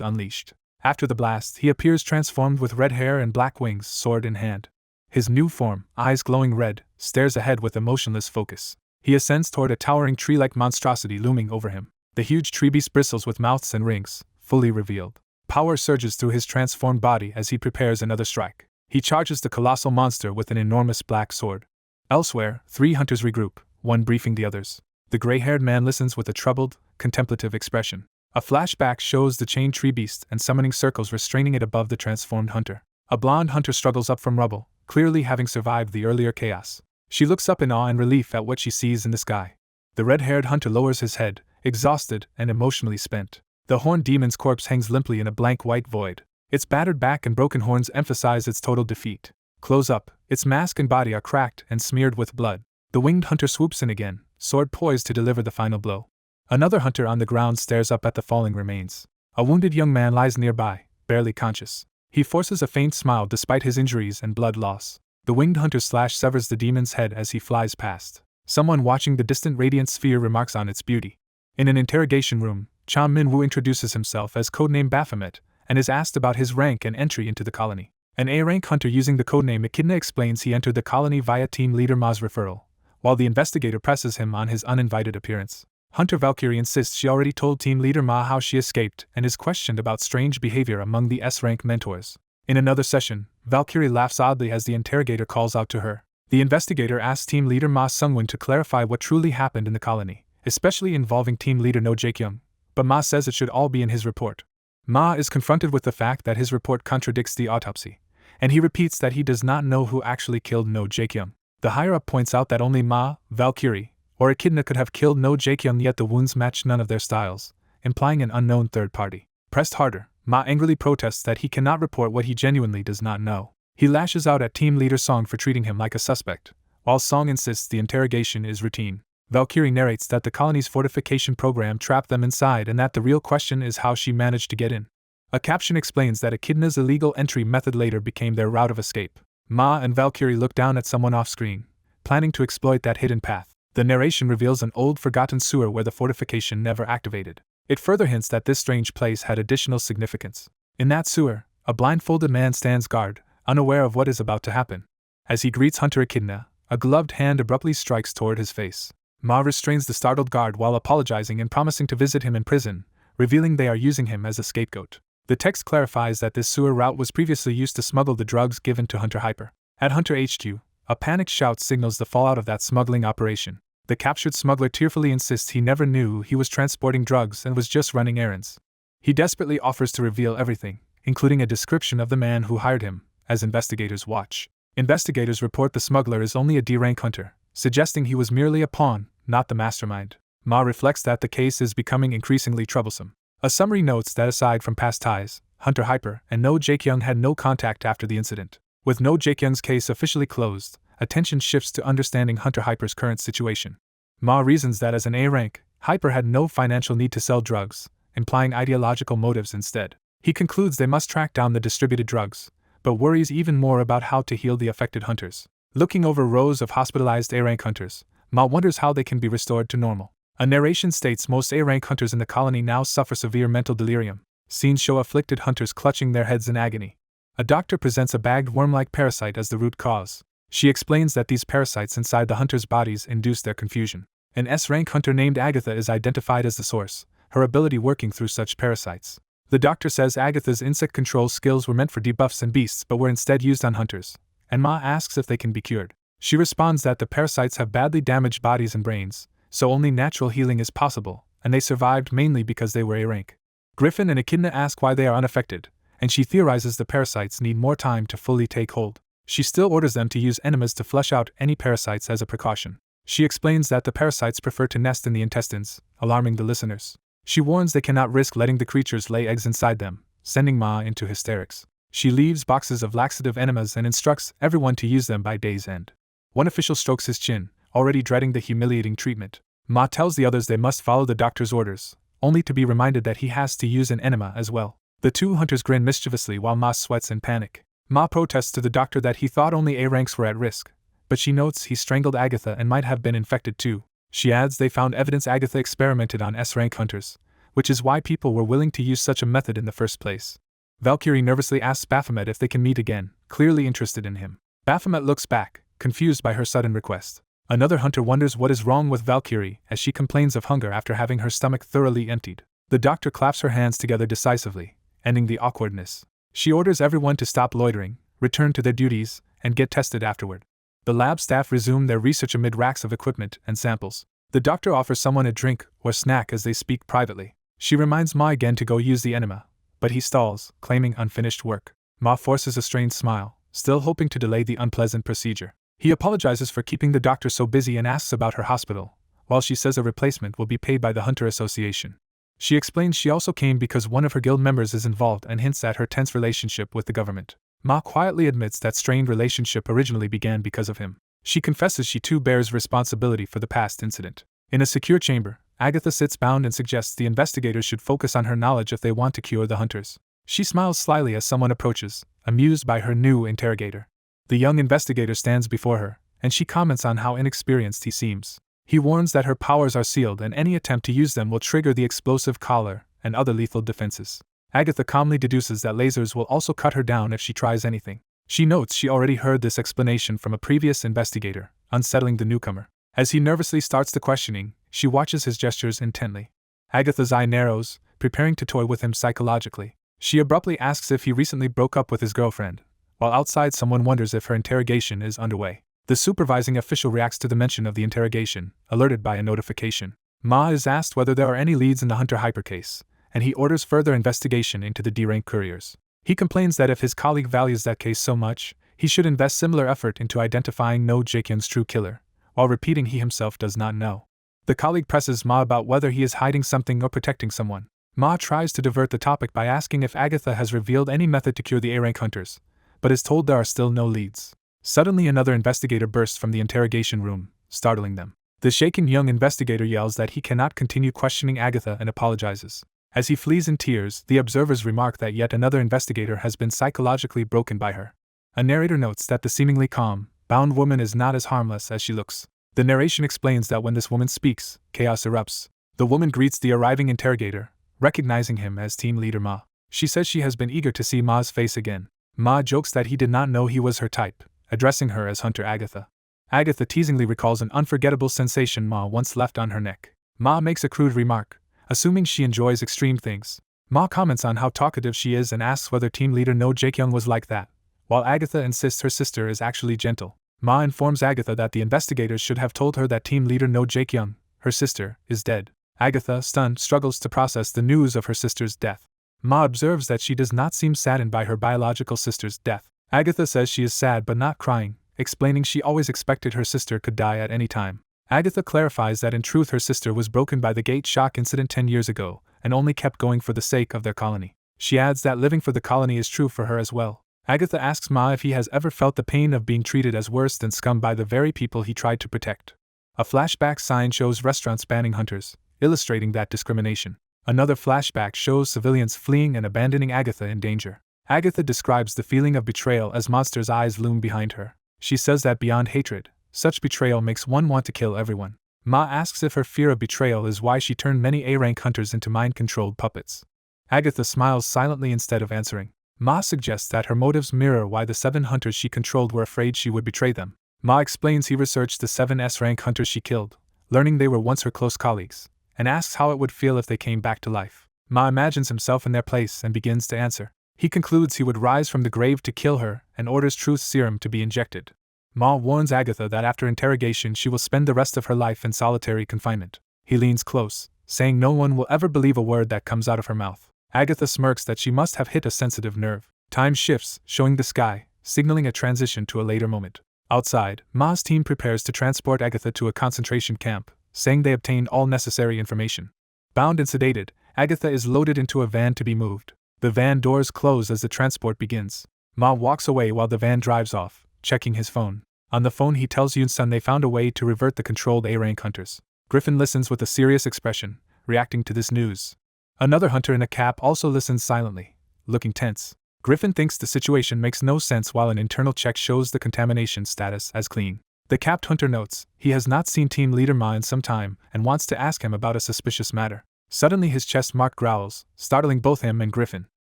unleashed. After the blast, he appears transformed with red hair and black wings, sword in hand. His new form, eyes glowing red, stares ahead with emotionless focus. He ascends toward a towering tree-like monstrosity looming over him. The huge tree beast bristles with mouths and rings, fully revealed. Power surges through his transformed body as he prepares another strike. He charges the colossal monster with an enormous black sword. Elsewhere, 3 hunters regroup, one briefing the others. The gray-haired man listens with a troubled, contemplative expression. A flashback shows the chained tree beast and summoning circles restraining it above the transformed hunter. A blonde hunter struggles up from rubble, clearly having survived the earlier chaos. She looks up in awe and relief at what she sees in the sky. The red-haired hunter lowers his head, exhausted and emotionally spent. The horned demon's corpse hangs limply in a blank white void. Its battered back and broken horns emphasize its total defeat. Close up, its mask and body are cracked and smeared with blood. The winged hunter swoops in again, sword poised to deliver the final blow. Another hunter on the ground stares up at the falling remains. A wounded young man lies nearby, barely conscious. He forces a faint smile despite his injuries and blood loss. The winged hunter's slash severs the demon's head as he flies past. Someone watching the distant radiant sphere remarks on its beauty. In an interrogation room, Cham Min-woo introduces himself as codename Baphomet and is asked about his rank and entry into the colony. An A-rank hunter using the codename Echidna explains he entered the colony via Team Leader Ma's referral, while the investigator presses him on his uninvited appearance. Hunter Valkyrie insists she already told Team Leader Ma how she escaped and is questioned about strange behavior among the S-rank mentors. In another session, Valkyrie laughs oddly as the interrogator calls out to her. The investigator asks Team Leader Ma Sungwon to clarify what truly happened in the colony, especially involving Team Leader No Jaekyung, but Ma says it should all be in his report. Ma is confronted with the fact that his report contradicts the autopsy, and he repeats that he does not know who actually killed No Jaekyung. The higher-up points out that only Ma, Valkyrie, or Echidna could have killed No Jaekyung, yet the wounds match none of their styles, implying an unknown third party. Pressed harder, Ma angrily protests that he cannot report what he genuinely does not know. He lashes out at Team Leader Song for treating him like a suspect, while Song insists the interrogation is routine. Valkyrie narrates that the colony's fortification program trapped them inside and that the real question is how she managed to get in. A caption explains that Echidna's illegal entry method later became their route of escape. Ma and Valkyrie look down at someone off-screen, planning to exploit that hidden path. The narration reveals an old forgotten sewer where the fortification never activated. It further hints that this strange place had additional significance. In that sewer, a blindfolded man stands guard, unaware of what is about to happen. As he greets Hunter Echidna, a gloved hand abruptly strikes toward his face. Ma restrains the startled guard while apologizing and promising to visit him in prison, revealing they are using him as a scapegoat. The text clarifies that this sewer route was previously used to smuggle the drugs given to Hunter Hyper. At Hunter HQ, a panicked shout signals the fallout of that smuggling operation. The captured smuggler tearfully insists he never knew he was transporting drugs and was just running errands. He desperately offers to reveal everything, including a description of the man who hired him, as investigators watch. Investigators report the smuggler is only a D-rank hunter, suggesting he was merely a pawn, not the mastermind. Ma reflects that the case is becoming increasingly troublesome. A summary notes that aside from past ties, Hunter Hyper and No Jaekyung had no contact after the incident. With No Jaekyung's case officially closed, attention shifts to understanding Hunter Hyper's current situation. Ma reasons that as an A-rank, Hyper had no financial need to sell drugs, implying ideological motives instead. He concludes they must track down the distributed drugs, but worries even more about how to heal the affected hunters. Looking over rows of hospitalized A-rank hunters, Ma wonders how they can be restored to normal. A narration states most A-rank hunters in the colony now suffer severe mental delirium. Scenes show afflicted hunters clutching their heads in agony. A doctor presents a bagged worm-like parasite as the root cause. She explains that these parasites inside the hunters' bodies induce their confusion. An S-rank hunter named Agatha is identified as the source, her ability working through such parasites. The doctor says Agatha's insect control skills were meant for debuffs and beasts but were instead used on hunters, and Ma asks if they can be cured. She responds that the parasites have badly damaged bodies and brains, so only natural healing is possible, and they survived mainly because they were A-rank. Griffin and Echidna ask why they are unaffected, and she theorizes the parasites need more time to fully take hold. She still orders them to use enemas to flush out any parasites as a precaution. She explains that the parasites prefer to nest in the intestines, alarming the listeners. She warns they cannot risk letting the creatures lay eggs inside them, sending Ma into hysterics. She leaves boxes of laxative enemas and instructs everyone to use them by day's end. One official strokes his chin, already dreading the humiliating treatment. Ma tells the others they must follow the doctor's orders, only to be reminded that he has to use an enema as well. The two hunters grin mischievously while Ma sweats in panic. Ma protests to the doctor that he thought only A-ranks were at risk, but she notes he strangled Agatha and might have been infected too. She adds they found evidence Agatha experimented on S-rank hunters, which is why people were willing to use such a method in the first place. Valkyrie nervously asks Baphomet if they can meet again, clearly interested in him. Baphomet looks back, confused by her sudden request. Another hunter wonders what is wrong with Valkyrie as she complains of hunger after having her stomach thoroughly emptied. The doctor claps her hands together decisively, ending the awkwardness. She orders everyone to stop loitering, return to their duties, and get tested afterward. The lab staff resume their research amid racks of equipment and samples. The doctor offers someone a drink or snack as they speak privately. She reminds Ma again to go use the enema, but he stalls, claiming unfinished work. Ma forces a strained smile, still hoping to delay the unpleasant procedure. He apologizes for keeping the doctor so busy and asks about her hospital, while she says a replacement will be paid by the Hunter Association. She explains she also came because one of her guild members is involved and hints at her tense relationship with the government. Ma quietly admits that strained relationship originally began because of him. She confesses she too bears responsibility for the past incident. In a secure chamber, Agatha sits bound and suggests the investigators should focus on her knowledge if they want to cure the hunters. She smiles slyly as someone approaches, amused by her new interrogator. The young investigator stands before her, and she comments on how inexperienced he seems. He warns that her powers are sealed and any attempt to use them will trigger the explosive collar and other lethal defenses. Agatha calmly deduces that lasers will also cut her down if she tries anything. She notes she already heard this explanation from a previous investigator, unsettling the newcomer. As he nervously starts the questioning, she watches his gestures intently. Agatha's eye narrows, preparing to toy with him psychologically. She abruptly asks if he recently broke up with his girlfriend, while outside someone wonders if her interrogation is underway. The supervising official reacts to the mention of the interrogation, alerted by a notification. Ma is asked whether there are any leads in the Hunter hypercase, and he orders further investigation into the D-rank couriers. He complains that if his colleague values that case so much, he should invest similar effort into identifying No Jaekyun's true killer, while repeating he himself does not know. The colleague presses Ma about whether he is hiding something or protecting someone. Ma tries to divert the topic by asking if Agatha has revealed any method to cure the A-rank hunters, but is told there are still no leads. Suddenly another investigator bursts from the interrogation room, startling them. The shaken young investigator yells that he cannot continue questioning Agatha and apologizes. As he flees in tears, the observers remark that yet another investigator has been psychologically broken by her. A narrator notes that the seemingly calm, bound woman is not as harmless as she looks. The narration explains that when this woman speaks, chaos erupts. The woman greets the arriving interrogator, recognizing him as team leader Ma. She says she has been eager to see Ma's face again. Ma jokes that he did not know he was her type, addressing her as Hunter Agatha. Agatha teasingly recalls an unforgettable sensation Ma once left on her neck. Ma makes a crude remark, assuming she enjoys extreme things. Ma comments on how talkative she is and asks whether team leader No Jaekyung was like that, while Agatha insists her sister is actually gentle. Ma informs Agatha that the investigators should have told her that team leader No Jaekyung, her sister, is dead. Agatha, stunned, struggles to process the news of her sister's death. Ma observes that she does not seem saddened by her biological sister's death. Agatha says she is sad but not crying, explaining she always expected her sister could die at any time. Agatha clarifies that in truth her sister was broken by the gate shock incident 10 years ago, and only kept going for the sake of their colony. She adds that living for the colony is true for her as well. Agatha asks Ma if he has ever felt the pain of being treated as worse than scum by the very people he tried to protect. A flashback sign shows restaurants banning hunters, illustrating that discrimination. Another flashback shows civilians fleeing and abandoning Agatha in danger. Agatha describes the feeling of betrayal as Monster's eyes loom behind her. She says that beyond hatred, such betrayal makes one want to kill everyone. Ma asks if her fear of betrayal is why she turned many A-rank hunters into mind-controlled puppets. Agatha smiles silently instead of answering. Ma suggests that her motives mirror why the 7 hunters she controlled were afraid she would betray them. Ma explains he researched the 7 S-rank hunters she killed, learning they were once her close colleagues, and asks how it would feel if they came back to life. Ma imagines himself in their place and begins to answer. He concludes he would rise from the grave to kill her and orders truth serum to be injected. Ma warns Agatha that after interrogation she will spend the rest of her life in solitary confinement. He leans close, saying no one will ever believe a word that comes out of her mouth. Agatha smirks that she must have hit a sensitive nerve. Time shifts, showing the sky, signaling a transition to a later moment. Outside, Ma's team prepares to transport Agatha to a concentration camp, saying they obtained all necessary information. Bound and sedated, Agatha is loaded into a van to be moved. The van doors close as the transport begins. Ma walks away while the van drives off, checking his phone. On the phone he tells Yoon-sun they found a way to revert the controlled A-rank hunters. Griffin listens with a serious expression, reacting to this news. Another hunter in a cap also listens silently, looking tense. Griffin thinks the situation makes no sense while an internal check shows the contamination status as clean. The capped hunter notes he has not seen team leader Ma in some time and wants to ask him about a suspicious matter. Suddenly his chest mark growls, startling both him and Griffin.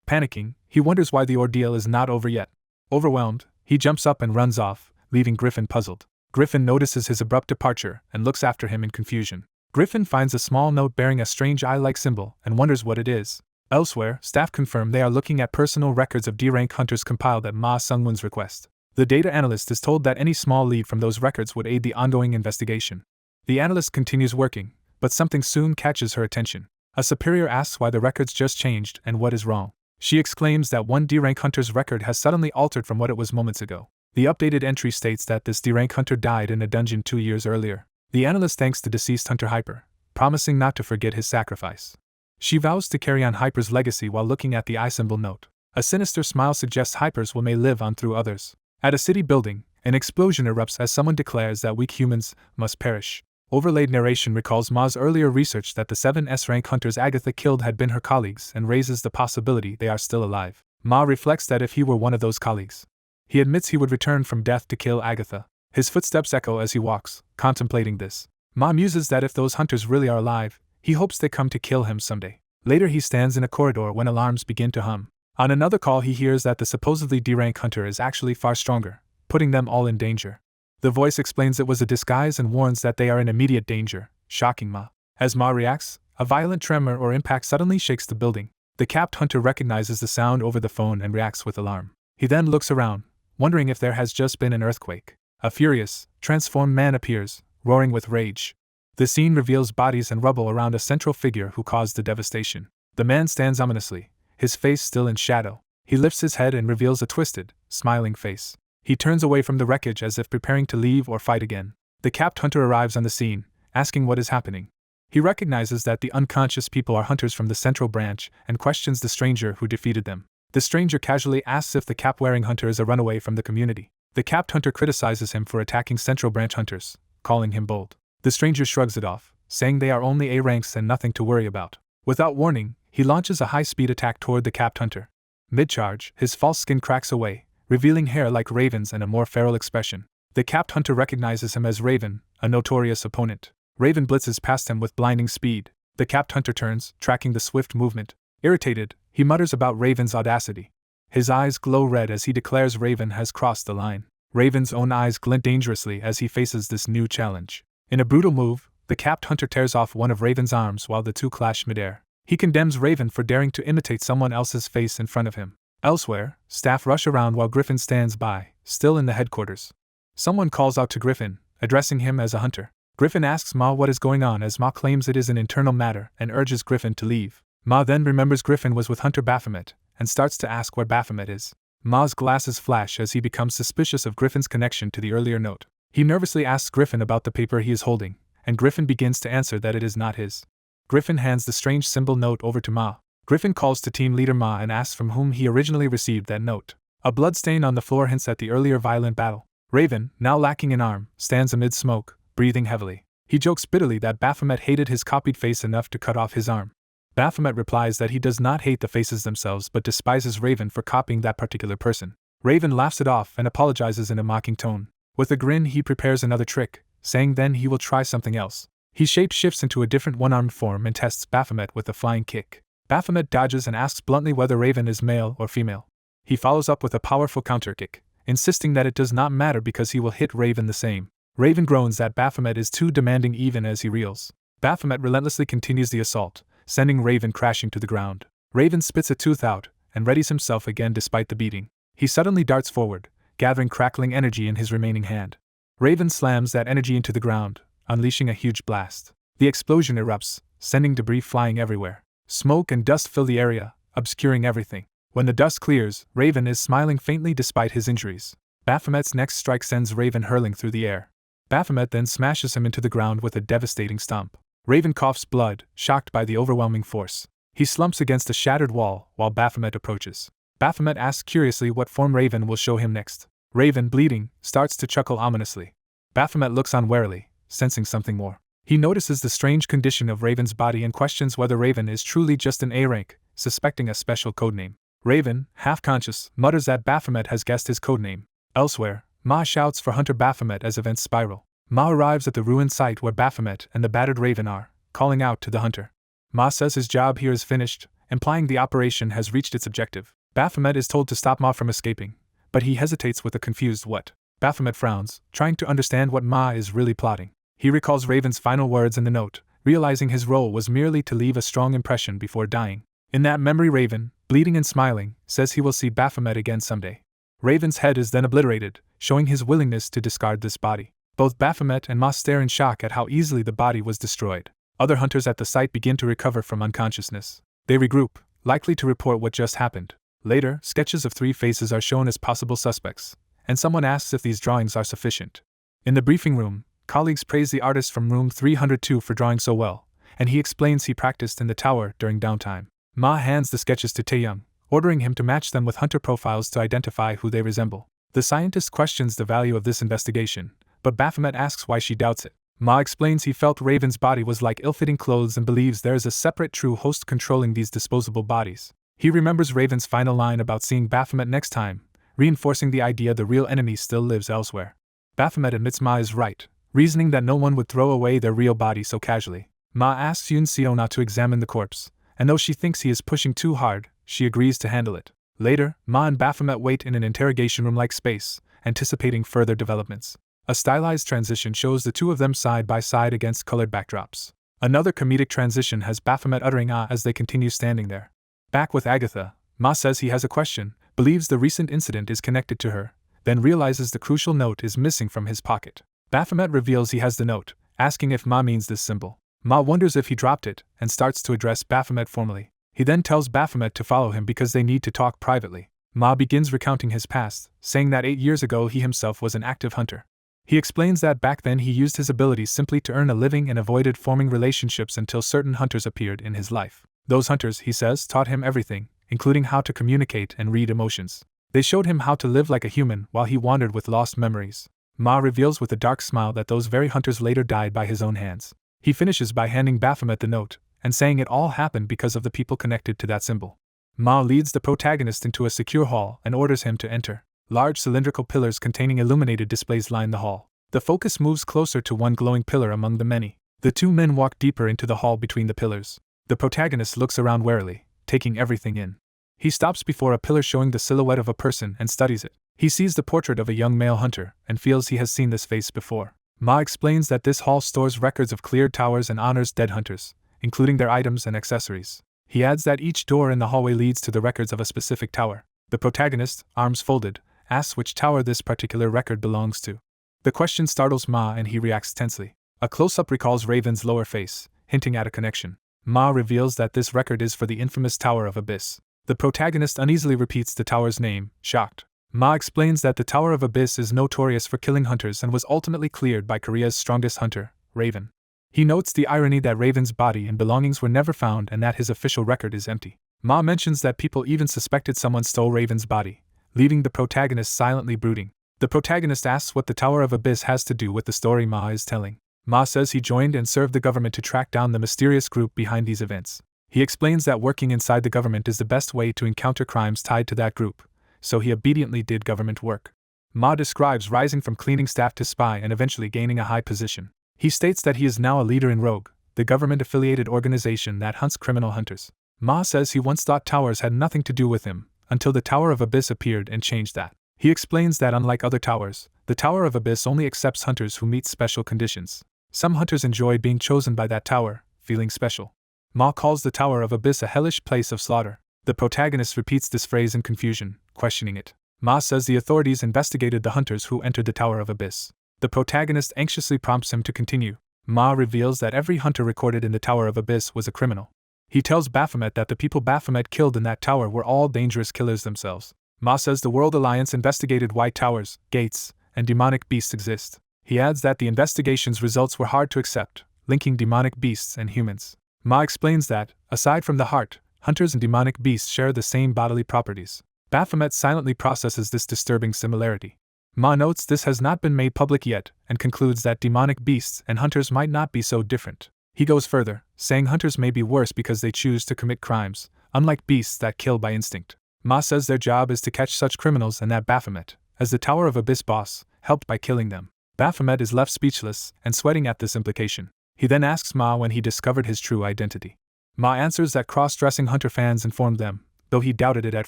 Panicking, he wonders why the ordeal is not over yet. Overwhelmed, he jumps up and runs off, leaving Griffin puzzled. Griffin notices his abrupt departure and looks after him in confusion. Griffin finds a small note bearing a strange eye-like symbol and wonders what it is. Elsewhere, staff confirm they are looking at personal records of D-rank hunters compiled at Ma Sungwon's request. The data analyst is told that any small lead from those records would aid the ongoing investigation. The analyst continues working, but something soon catches her attention. A superior asks why the records just changed and what is wrong. She exclaims that one D-rank hunter's record has suddenly altered from what it was moments ago. The updated entry states that this D-rank hunter died in a dungeon 2 years earlier. The analyst thanks the deceased hunter Hyper, promising not to forget his sacrifice. She vows to carry on Hyper's legacy while looking at the eye symbol note. A sinister smile suggests Hyper's will may live on through others. At a city building, an explosion erupts as someone declares that weak humans must perish. Overlaid narration recalls Ma's earlier research that the 7 S-rank hunters Agatha killed had been her colleagues and raises the possibility they are still alive. Ma reflects that if he were one of those colleagues, he admits he would return from death to kill Agatha. His footsteps echo as he walks, contemplating this. Ma muses that if those hunters really are alive, he hopes they come to kill him someday. Later he stands in a corridor when alarms begin to hum. On another call he hears that the supposedly D-rank hunter is actually far stronger, putting them all in danger. The voice explains it was a disguise and warns that they are in immediate danger, shocking Ma. As Ma reacts, a violent tremor or impact suddenly shakes the building. The capped hunter recognizes the sound over the phone and reacts with alarm. He then looks around, wondering if there has just been an earthquake. A furious, transformed man appears, roaring with rage. The scene reveals bodies and rubble around a central figure who caused the devastation. The man stands ominously, his face still in shadow. He lifts his head and reveals a twisted, smiling face. He turns away from the wreckage as if preparing to leave or fight again. The capped hunter arrives on the scene, asking what is happening. He recognizes that the unconscious people are hunters from the central branch and questions the stranger who defeated them. The stranger casually asks if the cap-wearing hunter is a runaway from the community. The capped hunter criticizes him for attacking central branch hunters, calling him bold. The stranger shrugs it off, saying they are only A ranks and nothing to worry about. Without warning, he launches a high-speed attack toward the capped hunter. Mid-charge, his false skin cracks away, revealing hair like Raven's and a more feral expression. The capped hunter recognizes him as Raven, a notorious opponent. Raven blitzes past him with blinding speed. The capped hunter turns, tracking the swift movement. Irritated, he mutters about Raven's audacity. His eyes glow red as he declares Raven has crossed the line. Raven's own eyes glint dangerously as he faces this new challenge. In a brutal move, the capped hunter tears off one of Raven's arms while the two clash midair. He condemns Raven for daring to imitate someone else's face in front of him. Elsewhere, staff rush around while Griffin stands by, still in the headquarters. Someone calls out to Griffin, addressing him as a hunter. Griffin asks Ma what is going on as Ma claims it is an internal matter and urges Griffin to leave. Ma then remembers Griffin was with Hunter Baphomet and starts to ask where Baphomet is. Ma's glasses flash as he becomes suspicious of Griffin's connection to the earlier note. He nervously asks Griffin about the paper he is holding, and Griffin begins to answer that it is not his. Griffin hands the strange symbol note over to Ma. Griffin calls to team leader Ma and asks from whom he originally received that note. A bloodstain on the floor hints at the earlier violent battle. Raven, now lacking an arm, stands amid smoke, breathing heavily. He jokes bitterly that Baphomet hated his copied face enough to cut off his arm. Baphomet replies that he does not hate the faces themselves but despises Raven for copying that particular person. Raven laughs it off and apologizes in a mocking tone. With a grin, he prepares another trick, saying then he will try something else. He shape-shifts into a different one-armed form and tests Baphomet with a flying kick. Baphomet dodges and asks bluntly whether Raven is male or female. He follows up with a powerful counter-kick, insisting that it does not matter because he will hit Raven the same. Raven groans that Baphomet is too demanding even as he reels. Baphomet relentlessly continues the assault, sending Raven crashing to the ground. Raven spits a tooth out and readies himself again despite the beating. He suddenly darts forward, gathering crackling energy in his remaining hand. Raven slams that energy into the ground, unleashing a huge blast. The explosion erupts, sending debris flying everywhere. Smoke and dust fill the area, obscuring everything. When the dust clears, Raven is smiling faintly despite his injuries. Baphomet's next strike sends Raven hurling through the air. Baphomet then smashes him into the ground with a devastating stomp. Raven coughs blood, shocked by the overwhelming force. He slumps against a shattered wall while Baphomet approaches. Baphomet asks curiously what form Raven will show him next. Raven, bleeding, starts to chuckle ominously. Baphomet looks on warily, sensing something more. He notices the strange condition of Raven's body and questions whether Raven is truly just an A rank, suspecting a special codename. Raven, half-conscious, mutters that Baphomet has guessed his codename. Elsewhere, Ma shouts for Hunter Baphomet as events spiral. Ma arrives at the ruined site where Baphomet and the battered Raven are, calling out to the hunter. Ma says his job here is finished, implying the operation has reached its objective. Baphomet is told to stop Ma from escaping, but he hesitates with a confused what. Baphomet frowns, trying to understand what Ma is really plotting. He recalls Raven's final words in the note, realizing his role was merely to leave a strong impression before dying. In that memory, Raven, bleeding and smiling, says he will see Baphomet again someday. Raven's head is then obliterated, showing his willingness to discard this body. Both Baphomet and Ma stare in shock at how easily the body was destroyed. Other hunters at the site begin to recover from unconsciousness. They regroup, likely to report what just happened. Later, sketches of 3 faces are shown as possible suspects, and someone asks if these drawings are sufficient. In the briefing room, colleagues praise the artist from room 302 for drawing so well, and he explains he practiced in the tower during downtime. Ma hands the sketches to Taeyong, ordering him to match them with hunter profiles to identify who they resemble. The scientist questions the value of this investigation, but Baphomet asks why she doubts it. Ma explains he felt Raven's body was like ill-fitting clothes and believes there is a separate true host controlling these disposable bodies. He remembers Raven's final line about seeing Baphomet next time, reinforcing the idea the real enemy still lives elsewhere. Baphomet admits Ma is right, reasoning that no one would throw away their real body so casually. Ma asks Yoon Seo not to examine the corpse, and though she thinks he is pushing too hard, she agrees to handle it. Later, Ma and Baphomet wait in an interrogation room-like space, anticipating further developments. A stylized transition shows the two of them side by side against colored backdrops. Another comedic transition has Baphomet uttering "ah" as they continue standing there. Back with Agatha, Ma says he has a question, believes the recent incident is connected to her, then realizes the crucial note is missing from his pocket. Baphomet reveals he has the note, asking if Ma means this symbol. Ma wonders if he dropped it, and starts to address Baphomet formally. He then tells Baphomet to follow him because they need to talk privately. Ma begins recounting his past, saying that 8 years ago he himself was an active hunter. He explains that back then he used his abilities simply to earn a living and avoided forming relationships until certain hunters appeared in his life. Those hunters, he says, taught him everything, including how to communicate and read emotions. They showed him how to live like a human while he wandered with lost memories. Ma reveals with a dark smile that those very hunters later died by his own hands. He finishes by handing Baphomet the note, and saying it all happened because of the people connected to that symbol. Ma leads the protagonist into a secure hall and orders him to enter. Large cylindrical pillars containing illuminated displays line the hall. The focus moves closer to one glowing pillar among the many. The two men walk deeper into the hall between the pillars. The protagonist looks around warily, taking everything in. He stops before a pillar showing the silhouette of a person and studies it. He sees the portrait of a young male hunter and feels he has seen this face before. Ma explains that this hall stores records of cleared towers and honors dead hunters, including their items and accessories. He adds that each door in the hallway leads to the records of a specific tower. The protagonist, arms folded, asks which tower this particular record belongs to. The question startles Ma and he reacts tensely. A close-up recalls Raven's lower face, hinting at a connection. Ma reveals that this record is for the infamous Tower of Abyss. The protagonist uneasily repeats the tower's name, shocked. Ma explains that the Tower of Abyss is notorious for killing hunters and was ultimately cleared by Korea's strongest hunter, Raven. He notes the irony that Raven's body and belongings were never found and that his official record is empty. Ma mentions that people even suspected someone stole Raven's body, leaving the protagonist silently brooding. The protagonist asks what the Tower of Abyss has to do with the story Ma is telling. Ma says he joined and served the government to track down the mysterious group behind these events. He explains that working inside the government is the best way to encounter crimes tied to that group, so he obediently did government work. Ma describes rising from cleaning staff to spy and eventually gaining a high position. He states that he is now a leader in Rogue, the government-affiliated organization that hunts criminal hunters. Ma says he once thought towers had nothing to do with him, until the Tower of Abyss appeared and changed that. He explains that unlike other towers, the Tower of Abyss only accepts hunters who meet special conditions. Some hunters enjoy being chosen by that tower, feeling special. Ma calls the Tower of Abyss a hellish place of slaughter. The protagonist repeats this phrase in confusion, questioning it. Ma says the authorities investigated the hunters who entered the Tower of Abyss. The protagonist anxiously prompts him to continue. Ma reveals that every hunter recorded in the Tower of Abyss was a criminal. He tells Baphomet that the people Baphomet killed in that tower were all dangerous killers themselves. Ma says the World Alliance investigated why towers, gates, and demonic beasts exist. He adds that the investigation's results were hard to accept, linking demonic beasts and humans. Ma explains that, aside from the heart, hunters and demonic beasts share the same bodily properties. Baphomet silently processes this disturbing similarity. Ma notes this has not been made public yet, and concludes that demonic beasts and hunters might not be so different. He goes further, saying hunters may be worse because they choose to commit crimes, unlike beasts that kill by instinct. Ma says their job is to catch such criminals and that Baphomet, as the Tower of Abyss boss, helped by killing them. Baphomet is left speechless and sweating at this implication. He then asks Ma when he discovered his true identity. Ma answers that cross-dressing hunter fans informed them, though he doubted it at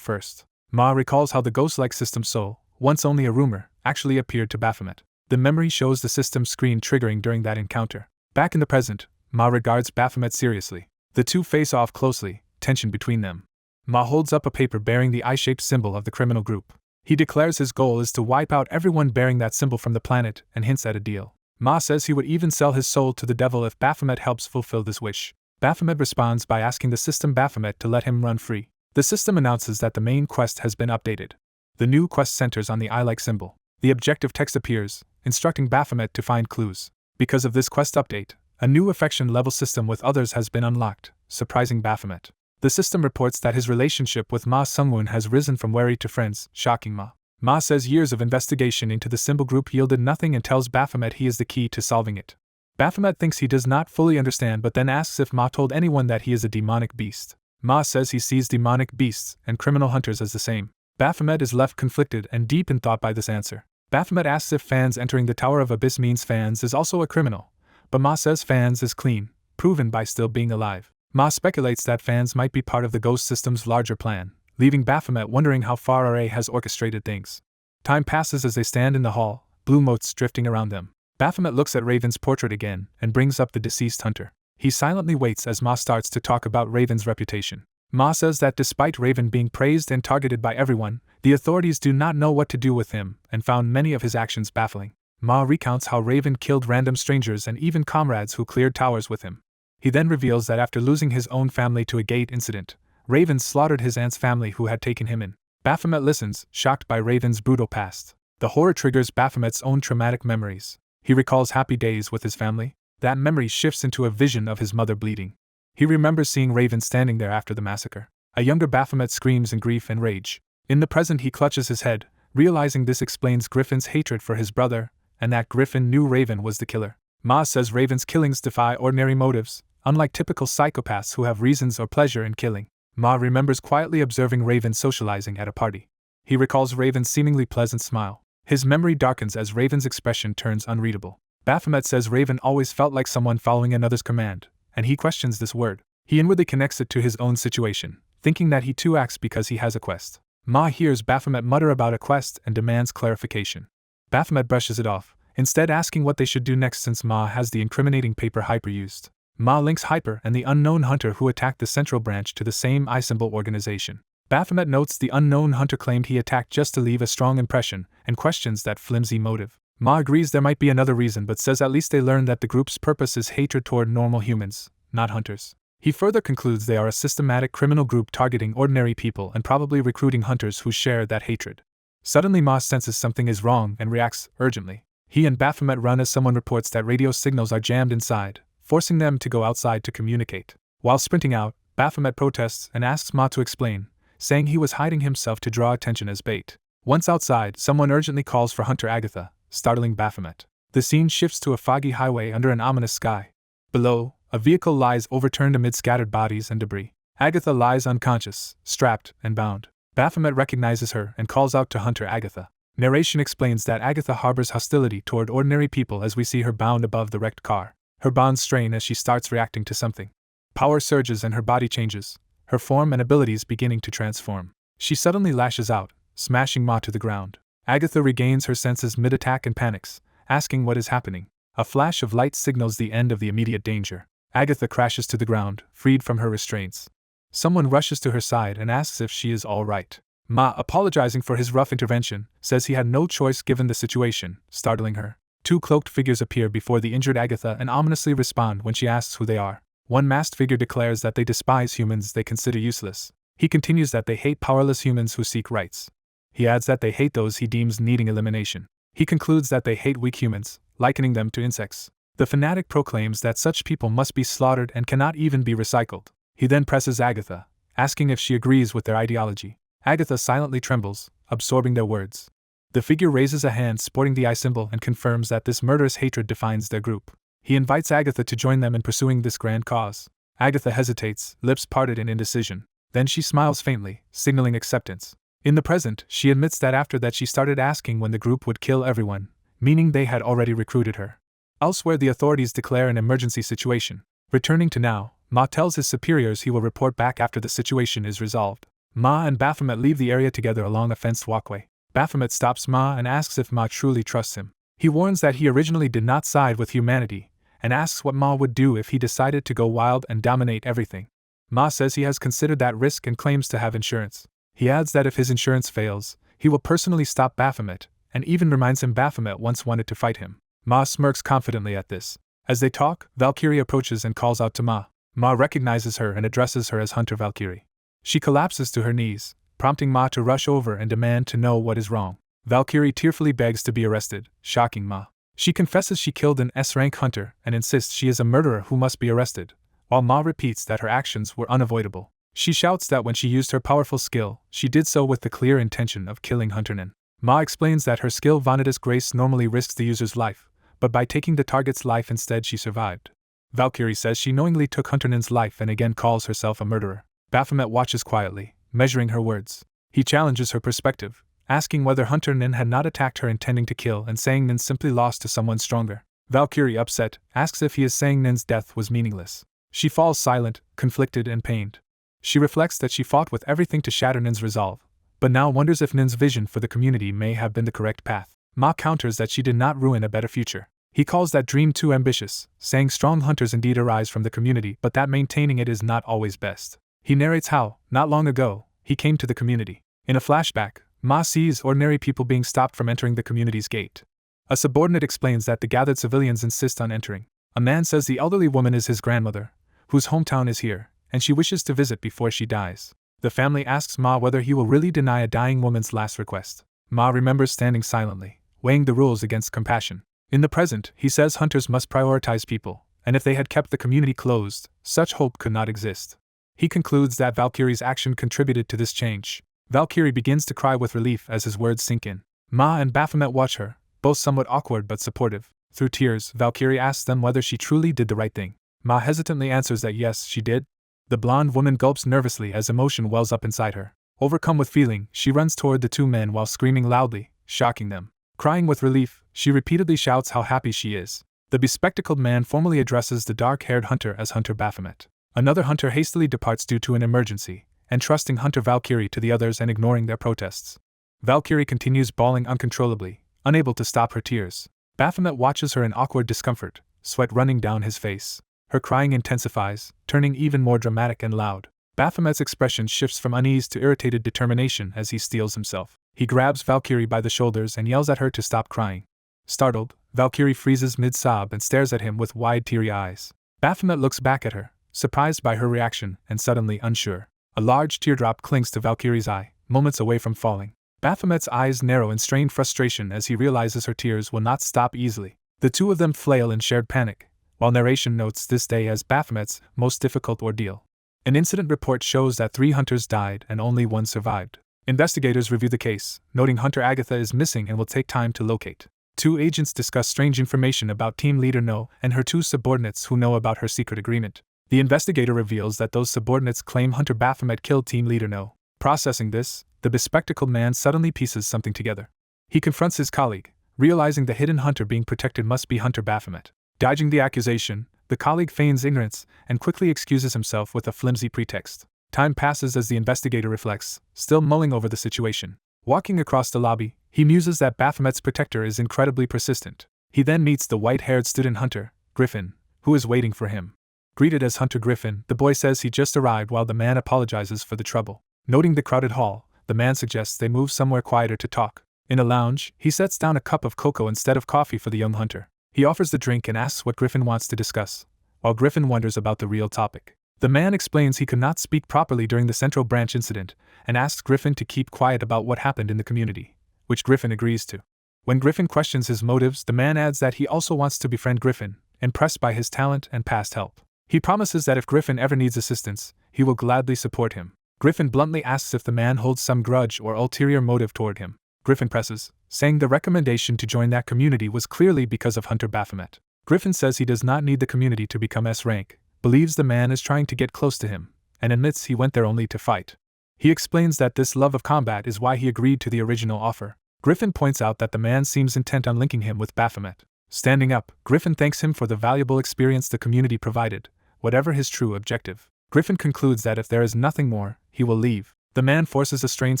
first. Ma recalls how the ghost-like system Soul, once only a rumor, actually appeared to Baphomet. The memory shows the system's screen triggering during that encounter. Back in the present, Ma regards Baphomet seriously. The two face off closely, tension between them. Ma holds up a paper bearing the eye-shaped symbol of the criminal group. He declares his goal is to wipe out everyone bearing that symbol from the planet and hints at a deal. Ma says he would even sell his soul to the devil if Baphomet helps fulfill this wish. Baphomet responds by asking the system Baphomet to let him run free. The system announces that the main quest has been updated. The new quest centers on the eye-like symbol. The objective text appears, instructing Baphomet to find clues. Because of this quest update, a new affection level system with others has been unlocked, surprising Baphomet. The system reports that his relationship with Ma Sungwoon has risen from wary to friends, shocking Ma. Ma says years of investigation into the symbol group yielded nothing and tells Baphomet he is the key to solving it. Baphomet thinks he does not fully understand but then asks if Ma told anyone that he is a demonic beast. Ma says he sees demonic beasts and criminal hunters as the same. Baphomet is left conflicted and deep in thought by this answer. Baphomet asks if fans entering the Tower of Abyss means fans is also a criminal, but Ma says fans is clean, proven by still being alive. Ma speculates that fans might be part of the ghost system's larger plan, leaving Baphomet wondering how far RA has orchestrated things. Time passes as they stand in the hall, blue motes drifting around them. Baphomet looks at Raven's portrait again and brings up the deceased hunter. He silently waits as Ma starts to talk about Raven's reputation. Ma says that despite Raven being praised and targeted by everyone, the authorities do not know what to do with him and found many of his actions baffling. Ma recounts how Raven killed random strangers and even comrades who cleared towers with him. He then reveals that after losing his own family to a gate incident, Raven slaughtered his aunt's family who had taken him in. Baphomet listens, shocked by Raven's brutal past. The horror triggers Baphomet's own traumatic memories. He recalls happy days with his family. That memory shifts into a vision of his mother bleeding. He remembers seeing Raven standing there after the massacre. A younger Baphomet screams in grief and rage. In the present he clutches his head, realizing this explains Griffin's hatred for his brother, and that Griffin knew Raven was the killer. Ma says Raven's killings defy ordinary motives, unlike typical psychopaths who have reasons or pleasure in killing. Ma remembers quietly observing Raven socializing at a party. He recalls Raven's seemingly pleasant smile. His memory darkens as Raven's expression turns unreadable. Baphomet says Raven always felt like someone following another's command, and he questions this word. He inwardly connects it to his own situation, thinking that he too acts because he has a quest. Ma hears Baphomet mutter about a quest and demands clarification. Baphomet brushes it off, instead asking what they should do next since Ma has the incriminating paper Hyper used. Ma links Hyper and the unknown hunter who attacked the central branch to the same eye symbol organization. Baphomet notes the unknown hunter claimed he attacked just to leave a strong impression and questions that flimsy motive. Ma agrees there might be another reason but says at least they learned that the group's purpose is hatred toward normal humans, not hunters. He further concludes they are a systematic criminal group targeting ordinary people and probably recruiting hunters who share that hatred. Suddenly Ma senses something is wrong and reacts urgently. He and Baphomet run as someone reports that radio signals are jammed inside, forcing them to go outside to communicate. While sprinting out, Baphomet protests and asks Ma to explain, saying he was hiding himself to draw attention as bait. Once outside, someone urgently calls for Hunter Agatha, startling Baphomet. The scene shifts to a foggy highway under an ominous sky. Below, a vehicle lies overturned amid scattered bodies and debris. Agatha lies unconscious, strapped, and bound. Baphomet recognizes her and calls out to Hunter Agatha. Narration explains that Agatha harbors hostility toward ordinary people as we see her bound above the wrecked car. Her bonds strain as she starts reacting to something. Power surges and her body changes, her form and abilities beginning to transform. She suddenly lashes out, smashing Ma to the ground. Agatha regains her senses mid-attack and panics, asking what is happening. A flash of light signals the end of the immediate danger. Agatha crashes to the ground, freed from her restraints. Someone rushes to her side and asks if she is all right. Ma, apologizing for his rough intervention, says he had no choice given the situation, startling her. Two cloaked figures appear before the injured Agatha and ominously respond when she asks who they are. One masked figure declares that they despise humans they consider useless. He continues that they hate powerless humans who seek rights. He adds that they hate those he deems needing elimination. He concludes that they hate weak humans, likening them to insects. The fanatic proclaims that such people must be slaughtered and cannot even be recycled. He then presses Agatha, asking if she agrees with their ideology. Agatha silently trembles, absorbing their words. The figure raises a hand sporting the eye symbol and confirms that this murderous hatred defines their group. He invites Agatha to join them in pursuing this grand cause. Agatha hesitates, lips parted in indecision. Then she smiles faintly, signaling acceptance. In the present, she admits that after that she started asking when the group would kill everyone, meaning they had already recruited her. Elsewhere, the authorities declare an emergency situation. Returning to now, Ma tells his superiors he will report back after the situation is resolved. Ma and Baphomet leave the area together along a fenced walkway. Baphomet stops Ma and asks if Ma truly trusts him. He warns that he originally did not side with humanity, and asks what Ma would do if he decided to go wild and dominate everything. Ma says he has considered that risk and claims to have insurance. He adds that if his insurance fails, he will personally stop Baphomet, and even reminds him Baphomet once wanted to fight him. Ma smirks confidently at this. As they talk, Valkyrie approaches and calls out to Ma. Ma recognizes her and addresses her as Hunter Valkyrie. She collapses to her knees, prompting Ma to rush over and demand to know what is wrong. Valkyrie tearfully begs to be arrested, shocking Ma. She confesses she killed an S-rank hunter and insists she is a murderer who must be arrested, while Ma repeats that her actions were unavoidable. She shouts that when she used her powerful skill, she did so with the clear intention of killing Hunternin. Ma explains that her skill Vanitas Grace normally risks the user's life, but by taking the target's life instead she survived. Valkyrie says she knowingly took Hunternin's life and again calls herself a murderer. Baphomet watches quietly, measuring her words. He challenges her perspective, asking whether Hunternin had not attacked her intending to kill and saying Nin simply lost to someone stronger. Valkyrie, upset, asks if he is saying Nin's death was meaningless. She falls silent, conflicted and pained. She reflects that she fought with everything to shatter Nin's resolve, but now wonders if Nin's vision for the community may have been the correct path. Ma counters that she did not ruin a better future. He calls that dream too ambitious, saying strong hunters indeed arise from the community but that maintaining it is not always best. He narrates how, not long ago, he came to the community. In a flashback, Ma sees ordinary people being stopped from entering the community's gate. A subordinate explains that the gathered civilians insist on entering. A man says the elderly woman is his grandmother, whose hometown is here, and she wishes to visit before she dies. The family asks Ma whether he will really deny a dying woman's last request. Ma remembers standing silently, weighing the rules against compassion. In the present, he says hunters must prioritize people, and if they had kept the community closed, such hope could not exist. He concludes that Valkyrie's action contributed to this change. Valkyrie begins to cry with relief as his words sink in. Ma and Baphomet watch her, both somewhat awkward but supportive. Through tears, Valkyrie asks them whether she truly did the right thing. Ma hesitantly answers that yes, she did. The blonde woman gulps nervously as emotion wells up inside her. Overcome with feeling, she runs toward the two men while screaming loudly, shocking them. Crying with relief, she repeatedly shouts how happy she is. The bespectacled man formally addresses the dark-haired hunter as Hunter Baphomet. Another hunter hastily departs due to an emergency, entrusting Hunter Valkyrie to the others and ignoring their protests. Valkyrie continues bawling uncontrollably, unable to stop her tears. Baphomet watches her in awkward discomfort, sweat running down his face. Her crying intensifies, turning even more dramatic and loud. Baphomet's expression shifts from unease to irritated determination as he steels himself. He grabs Valkyrie by the shoulders and yells at her to stop crying. Startled, Valkyrie freezes mid-sob and stares at him with wide, teary eyes. Baphomet looks back at her, surprised by her reaction and suddenly unsure. A large teardrop clings to Valkyrie's eye, moments away from falling. Baphomet's eyes narrow in strained frustration as he realizes her tears will not stop easily. The two of them flail in shared panic, while narration notes this day as Baphomet's most difficult ordeal. An incident report shows that 3 hunters died and only 1 survived. Investigators review the case, noting Hunter Agatha is missing and will take time to locate. 2 agents discuss strange information about team leader No and her 2 subordinates who know about her secret agreement. The investigator reveals that those subordinates claim Hunter Baphomet killed team leader No. Processing this, the bespectacled man suddenly pieces something together. He confronts his colleague, realizing the hidden hunter being protected must be Hunter Baphomet. Dodging the accusation, the colleague feigns ignorance and quickly excuses himself with a flimsy pretext. Time passes as the investigator reflects, still mulling over the situation. Walking across the lobby, he muses that Baphomet's protector is incredibly persistent. He then meets the white-haired student hunter, Griffin, who is waiting for him. Greeted as Hunter Griffin, the boy says he just arrived while the man apologizes for the trouble. Noting the crowded hall, the man suggests they move somewhere quieter to talk. In a lounge, he sets down a cup of cocoa instead of coffee for the young hunter. He offers the drink and asks what Griffin wants to discuss, while Griffin wonders about the real topic. The man explains he could not speak properly during the Central Branch incident, and asks Griffin to keep quiet about what happened in the community, which Griffin agrees to. When Griffin questions his motives, the man adds that he also wants to befriend Griffin, impressed by his talent and past help. He promises that if Griffin ever needs assistance, he will gladly support him. Griffin bluntly asks if the man holds some grudge or ulterior motive toward him. Griffin presses, saying the recommendation to join that community was clearly because of Hunter Baphomet. Griffin says he does not need the community to become S-rank, believes the man is trying to get close to him, and admits he went there only to fight. He explains that this love of combat is why he agreed to the original offer. Griffin points out that the man seems intent on linking him with Baphomet. Standing up, Griffin thanks him for the valuable experience the community provided, whatever his true objective. Griffin concludes that if there is nothing more, he will leave. The man forces a strained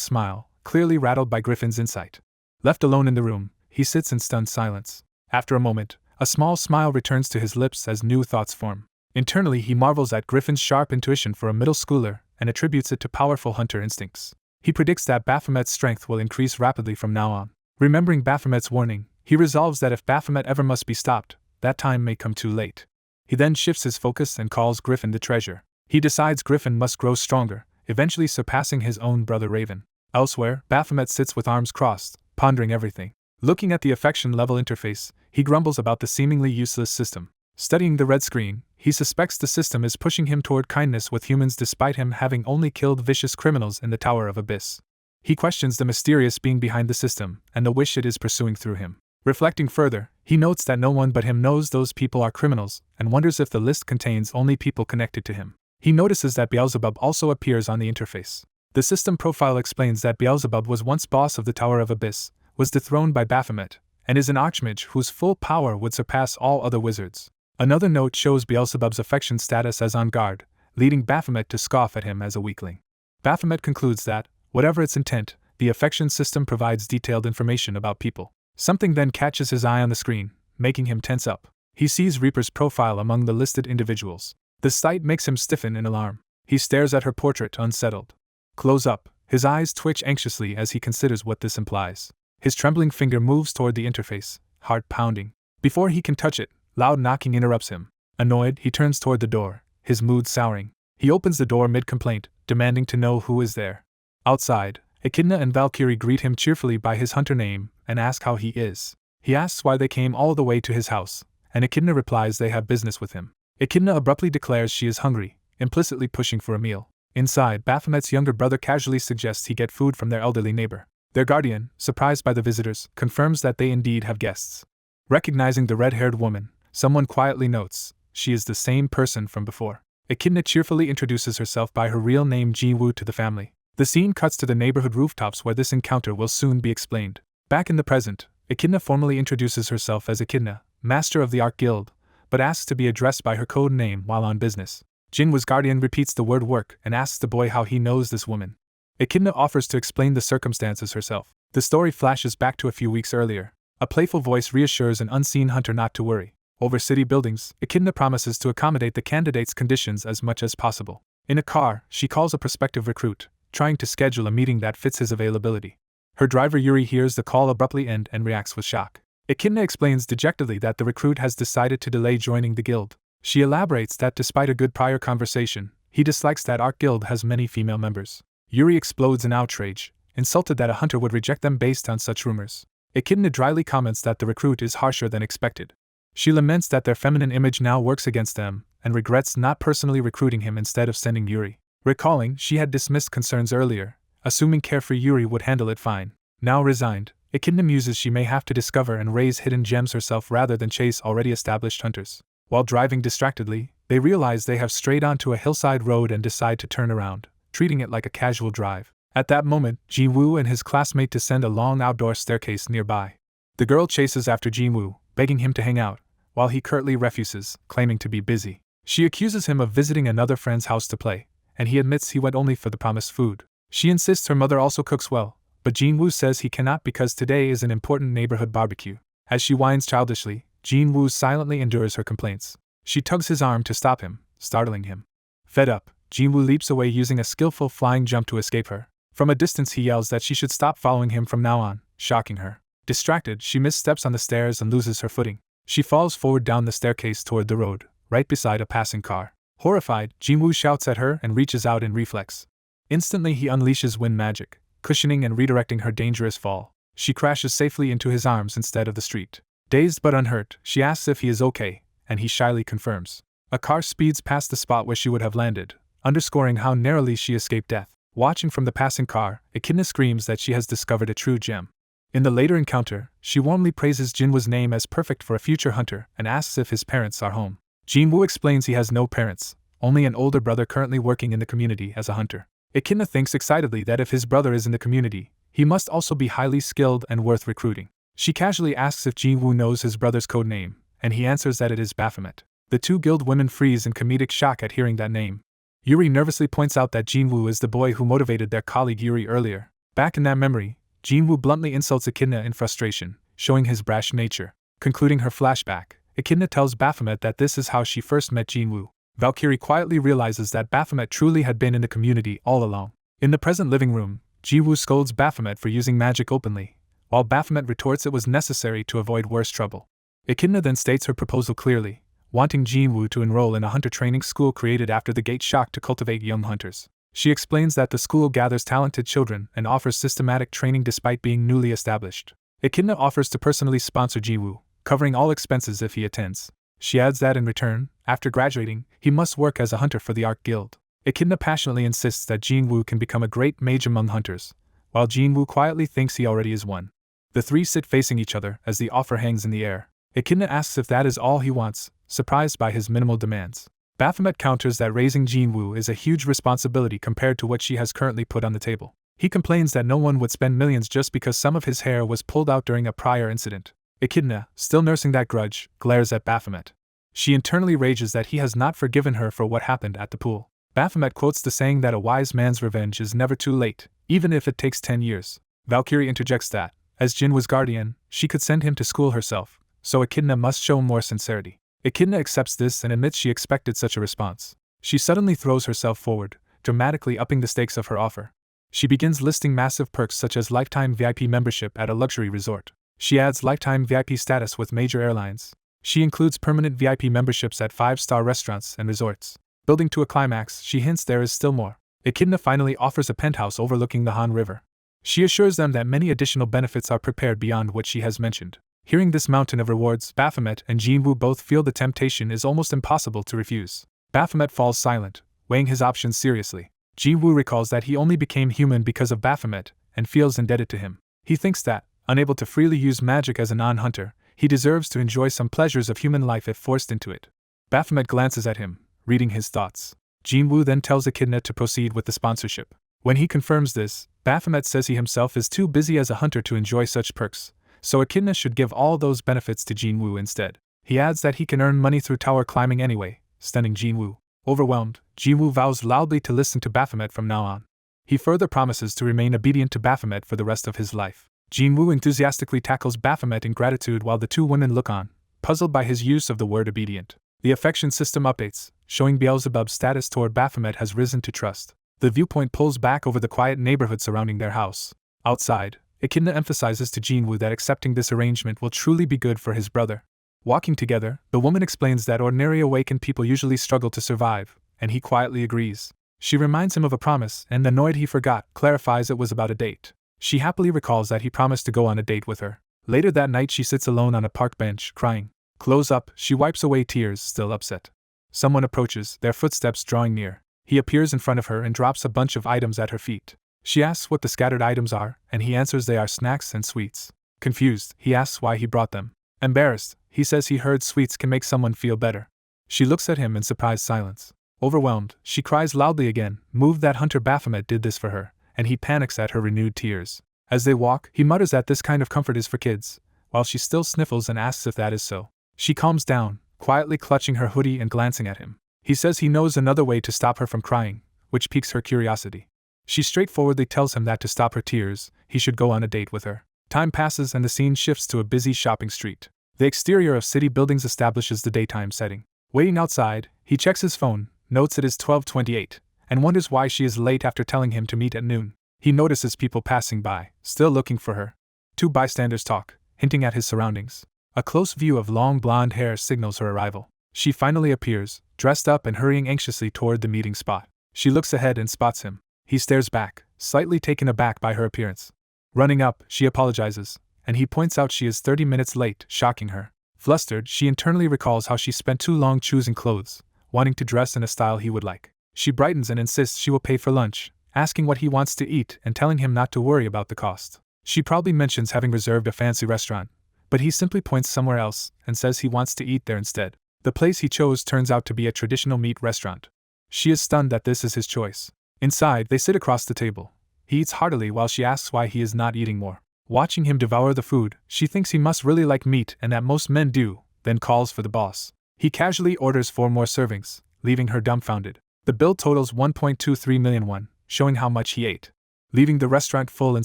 smile, clearly rattled by Griffin's insight. Left alone in the room, he sits in stunned silence. After a moment, a small smile returns to his lips as new thoughts form. Internally, he marvels at Griffin's sharp intuition for a middle schooler and attributes it to powerful hunter instincts. He predicts that Baphomet's strength will increase rapidly from now on. Remembering Baphomet's warning, he resolves that if Baphomet ever must be stopped, that time may come too late. He then shifts his focus and calls Griffin the treasure. He decides Griffin must grow stronger, eventually surpassing his own brother Raven. Elsewhere, Baphomet sits with arms crossed, pondering everything. Looking at the affection level interface, he grumbles about the seemingly useless system. Studying the red screen, he suspects the system is pushing him toward kindness with humans despite him having only killed vicious criminals in the Tower of Abyss. He questions the mysterious being behind the system and the wish it is pursuing through him. Reflecting further, he notes that no one but him knows those people are criminals and wonders if the list contains only people connected to him. He notices that Beelzebub also appears on the interface. The system profile explains that Beelzebub was once boss of the Tower of Abyss, was dethroned by Baphomet, and is an archmage whose full power would surpass all other wizards. Another note shows Beelzebub's affection status as on guard, leading Baphomet to scoff at him as a weakling. Baphomet concludes that, whatever its intent, the affection system provides detailed information about people. Something then catches his eye on the screen, making him tense up. He sees Reaper's profile among the listed individuals. The sight makes him stiffen in alarm. He stares at her portrait, unsettled. Close up, his eyes twitch anxiously as he considers what this implies. His trembling finger moves toward the interface, heart pounding. Before he can touch it, loud knocking interrupts him. Annoyed, he turns toward the door, his mood souring. He opens the door mid-complaint, demanding to know who is there. Outside, Echidna and Valkyrie greet him cheerfully by his hunter name and ask how he is. He asks why they came all the way to his house, and Echidna replies they have business with him. Echidna abruptly declares she is hungry, implicitly pushing for a meal. Inside, Baphomet's younger brother casually suggests he get food from their elderly neighbor. Their guardian, surprised by the visitors, confirms that they indeed have guests. Recognizing the red-haired woman, someone quietly notes, she is the same person from before. Echidna cheerfully introduces herself by her real name Jeju to the family. The scene cuts to the neighborhood rooftops where this encounter will soon be explained. Back in the present, Echidna formally introduces herself as Echidna, master of the Ark Guild, but asks to be addressed by her code name while on business. Jinwoo's guardian repeats the word work and asks the boy how he knows this woman. Echidna offers to explain the circumstances herself. The story flashes back to a few weeks earlier. A playful voice reassures an unseen hunter not to worry. Over city buildings, Echidna promises to accommodate the candidate's conditions as much as possible. In a car, she calls a prospective recruit, trying to schedule a meeting that fits his availability. Her driver Yuri hears the call abruptly end and reacts with shock. Echidna explains dejectedly that the recruit has decided to delay joining the guild. She elaborates that despite a good prior conversation, he dislikes that Ark Guild has many female members. Yuri explodes in outrage, insulted that a hunter would reject them based on such rumors. Echidna dryly comments that the recruit is harsher than expected. She laments that their feminine image now works against them, and regrets not personally recruiting him instead of sending Yuri. Recalling she had dismissed concerns earlier, assuming carefree Yuri would handle it fine. Now resigned, Echidna muses she may have to discover and raise hidden gems herself rather than chase already established hunters. While driving distractedly, they realize they have strayed onto a hillside road and decide to turn around, treating it like a casual drive. At that moment, Jinwoo and his classmate descend a long outdoor staircase nearby. The girl chases after Jinwoo, begging him to hang out, while he curtly refuses, claiming to be busy. She accuses him of visiting another friend's house to play, and he admits he went only for the promised food. She insists her mother also cooks well, but Jinwoo says he cannot because today is an important neighborhood barbecue. As she whines childishly, Jinwoo silently endures her complaints. She tugs his arm to stop him, startling him. Fed up, Jinwoo leaps away using a skillful flying jump to escape her. From a distance he yells that she should stop following him from now on, shocking her. Distracted, she missteps on the stairs and loses her footing. She falls forward down the staircase toward the road, right beside a passing car. Horrified, Jinwoo shouts at her and reaches out in reflex. Instantly he unleashes wind magic, cushioning and redirecting her dangerous fall. She crashes safely into his arms instead of the street. Dazed but unhurt, she asks if he is okay, and he shyly confirms. A car speeds past the spot where she would have landed, underscoring how narrowly she escaped death. Watching from the passing car, Echidna screams that she has discovered a true gem. In the later encounter, she warmly praises Jinwoo's name as perfect for a future hunter and asks if his parents are home. Jinwoo explains he has no parents, only an older brother currently working in the community as a hunter. Echidna thinks excitedly that if his brother is in the community, he must also be highly skilled and worth recruiting. She casually asks if Jinwoo knows his brother's code name, and he answers that it is Baphomet. The two guild women freeze in comedic shock at hearing that name. Yuri nervously points out that Jinwoo is the boy who motivated their colleague Yuri earlier. Back in that memory, Jinwoo bluntly insults Echidna in frustration, showing his brash nature. Concluding her flashback, Echidna tells Baphomet that this is how she first met Jinwoo. Valkyrie quietly realizes that Baphomet truly had been in the community all along. In the present living room, Jinwoo scolds Baphomet for using magic openly, while Baphomet retorts it was necessary to avoid worse trouble. Echidna then states her proposal clearly, wanting Jinwoo to enroll in a hunter training school created after the Gate Shock to cultivate young hunters. She explains that the school gathers talented children and offers systematic training despite being newly established. Echidna offers to personally sponsor Jinwoo, covering all expenses if he attends. She adds that in return, after graduating, he must work as a hunter for the Ark Guild. Echidna passionately insists that Jinwoo can become a great mage among hunters, while Jinwoo quietly thinks he already is one. The three sit facing each other as the offer hangs in the air. Echidna asks if that is all he wants, surprised by his minimal demands. Baphomet counters that raising Jinwoo is a huge responsibility compared to what she has currently put on the table. He complains that no one would spend millions just because some of his hair was pulled out during a prior incident. Echidna, still nursing that grudge, glares at Baphomet. She internally rages that he has not forgiven her for what happened at the pool. Baphomet quotes the saying that a wise man's revenge is never too late, even if it takes 10 years. Valkyrie interjects that, as Jinwoo's guardian, she could send him to school herself, so Echidna must show more sincerity. Echidna accepts this and admits she expected such a response. She suddenly throws herself forward, dramatically upping the stakes of her offer. She begins listing massive perks such as lifetime VIP membership at a luxury resort. She adds lifetime VIP status with major airlines. She includes permanent VIP memberships at 5-star restaurants and resorts. Building to a climax, she hints there is still more. Echidna finally offers a penthouse overlooking the Han River. She assures them that many additional benefits are prepared beyond what she has mentioned. Hearing this mountain of rewards, Baphomet and Jinwoo both feel the temptation is almost impossible to refuse. Baphomet falls silent, weighing his options seriously. Jinwoo recalls that he only became human because of Baphomet, and feels indebted to him. He thinks that, unable to freely use magic as a non-hunter, he deserves to enjoy some pleasures of human life if forced into it. Baphomet glances at him, reading his thoughts. Jinwoo then tells Echidna to proceed with the sponsorship. When he confirms this, Baphomet says he himself is too busy as a hunter to enjoy such perks, so Echidna should give all those benefits to Jinwoo instead. He adds that he can earn money through tower climbing anyway, stunning Jinwoo. Overwhelmed, Jinwoo vows loudly to listen to Baphomet from now on. He further promises to remain obedient to Baphomet for the rest of his life. Jinwoo enthusiastically tackles Baphomet in gratitude while the two women look on, puzzled by his use of the word obedient. The affection system updates, showing Beelzebub's status toward Baphomet has risen to trust. The viewpoint pulls back over the quiet neighborhood surrounding their house. Outside, Echidna emphasizes to Jinwoo that accepting this arrangement will truly be good for his brother. Walking together, the woman explains that ordinary awakened people usually struggle to survive, and he quietly agrees. She reminds him of a promise, and annoyed he forgot, clarifies it was about a date. She happily recalls that he promised to go on a date with her. Later that night she sits alone on a park bench, crying. Close up, she wipes away tears, still upset. Someone approaches, their footsteps drawing near. He appears in front of her and drops a bunch of items at her feet. She asks what the scattered items are, and he answers they are snacks and sweets. Confused, he asks why he brought them. Embarrassed, he says he heard sweets can make someone feel better. She looks at him in surprised silence. Overwhelmed, she cries loudly again, moved that Hunter Baphomet did this for her, and he panics at her renewed tears. As they walk, he mutters that this kind of comfort is for kids, while she still sniffles and asks if that is so. She calms down, quietly clutching her hoodie and glancing at him. He says he knows another way to stop her from crying, which piques her curiosity. She straightforwardly tells him that to stop her tears, he should go on a date with her. Time passes and the scene shifts to a busy shopping street. The exterior of city buildings establishes the daytime setting. Waiting outside, he checks his phone, notes it is 12:28, and wonders why she is late after telling him to meet at noon. He notices people passing by, still looking for her. Two bystanders talk, hinting at his surroundings. A close view of long blonde hair signals her arrival. She finally appears, dressed up and hurrying anxiously toward the meeting spot. She looks ahead and spots him. He stares back, slightly taken aback by her appearance. Running up, she apologizes, and he points out she is 30 minutes late, shocking her. Flustered, she internally recalls how she spent too long choosing clothes, wanting to dress in a style he would like. She brightens and insists she will pay for lunch, asking what he wants to eat and telling him not to worry about the cost. She probably mentions having reserved a fancy restaurant, but he simply points somewhere else and says he wants to eat there instead. The place he chose turns out to be a traditional meat restaurant. She is stunned that this is his choice. Inside, they sit across the table. He eats heartily while she asks why he is not eating more. Watching him devour the food, she thinks he must really like meat and that most men do, then calls for the boss. He casually orders 4 more servings, leaving her dumbfounded. The bill totals 1.23 million won, showing how much he ate. Leaving the restaurant full and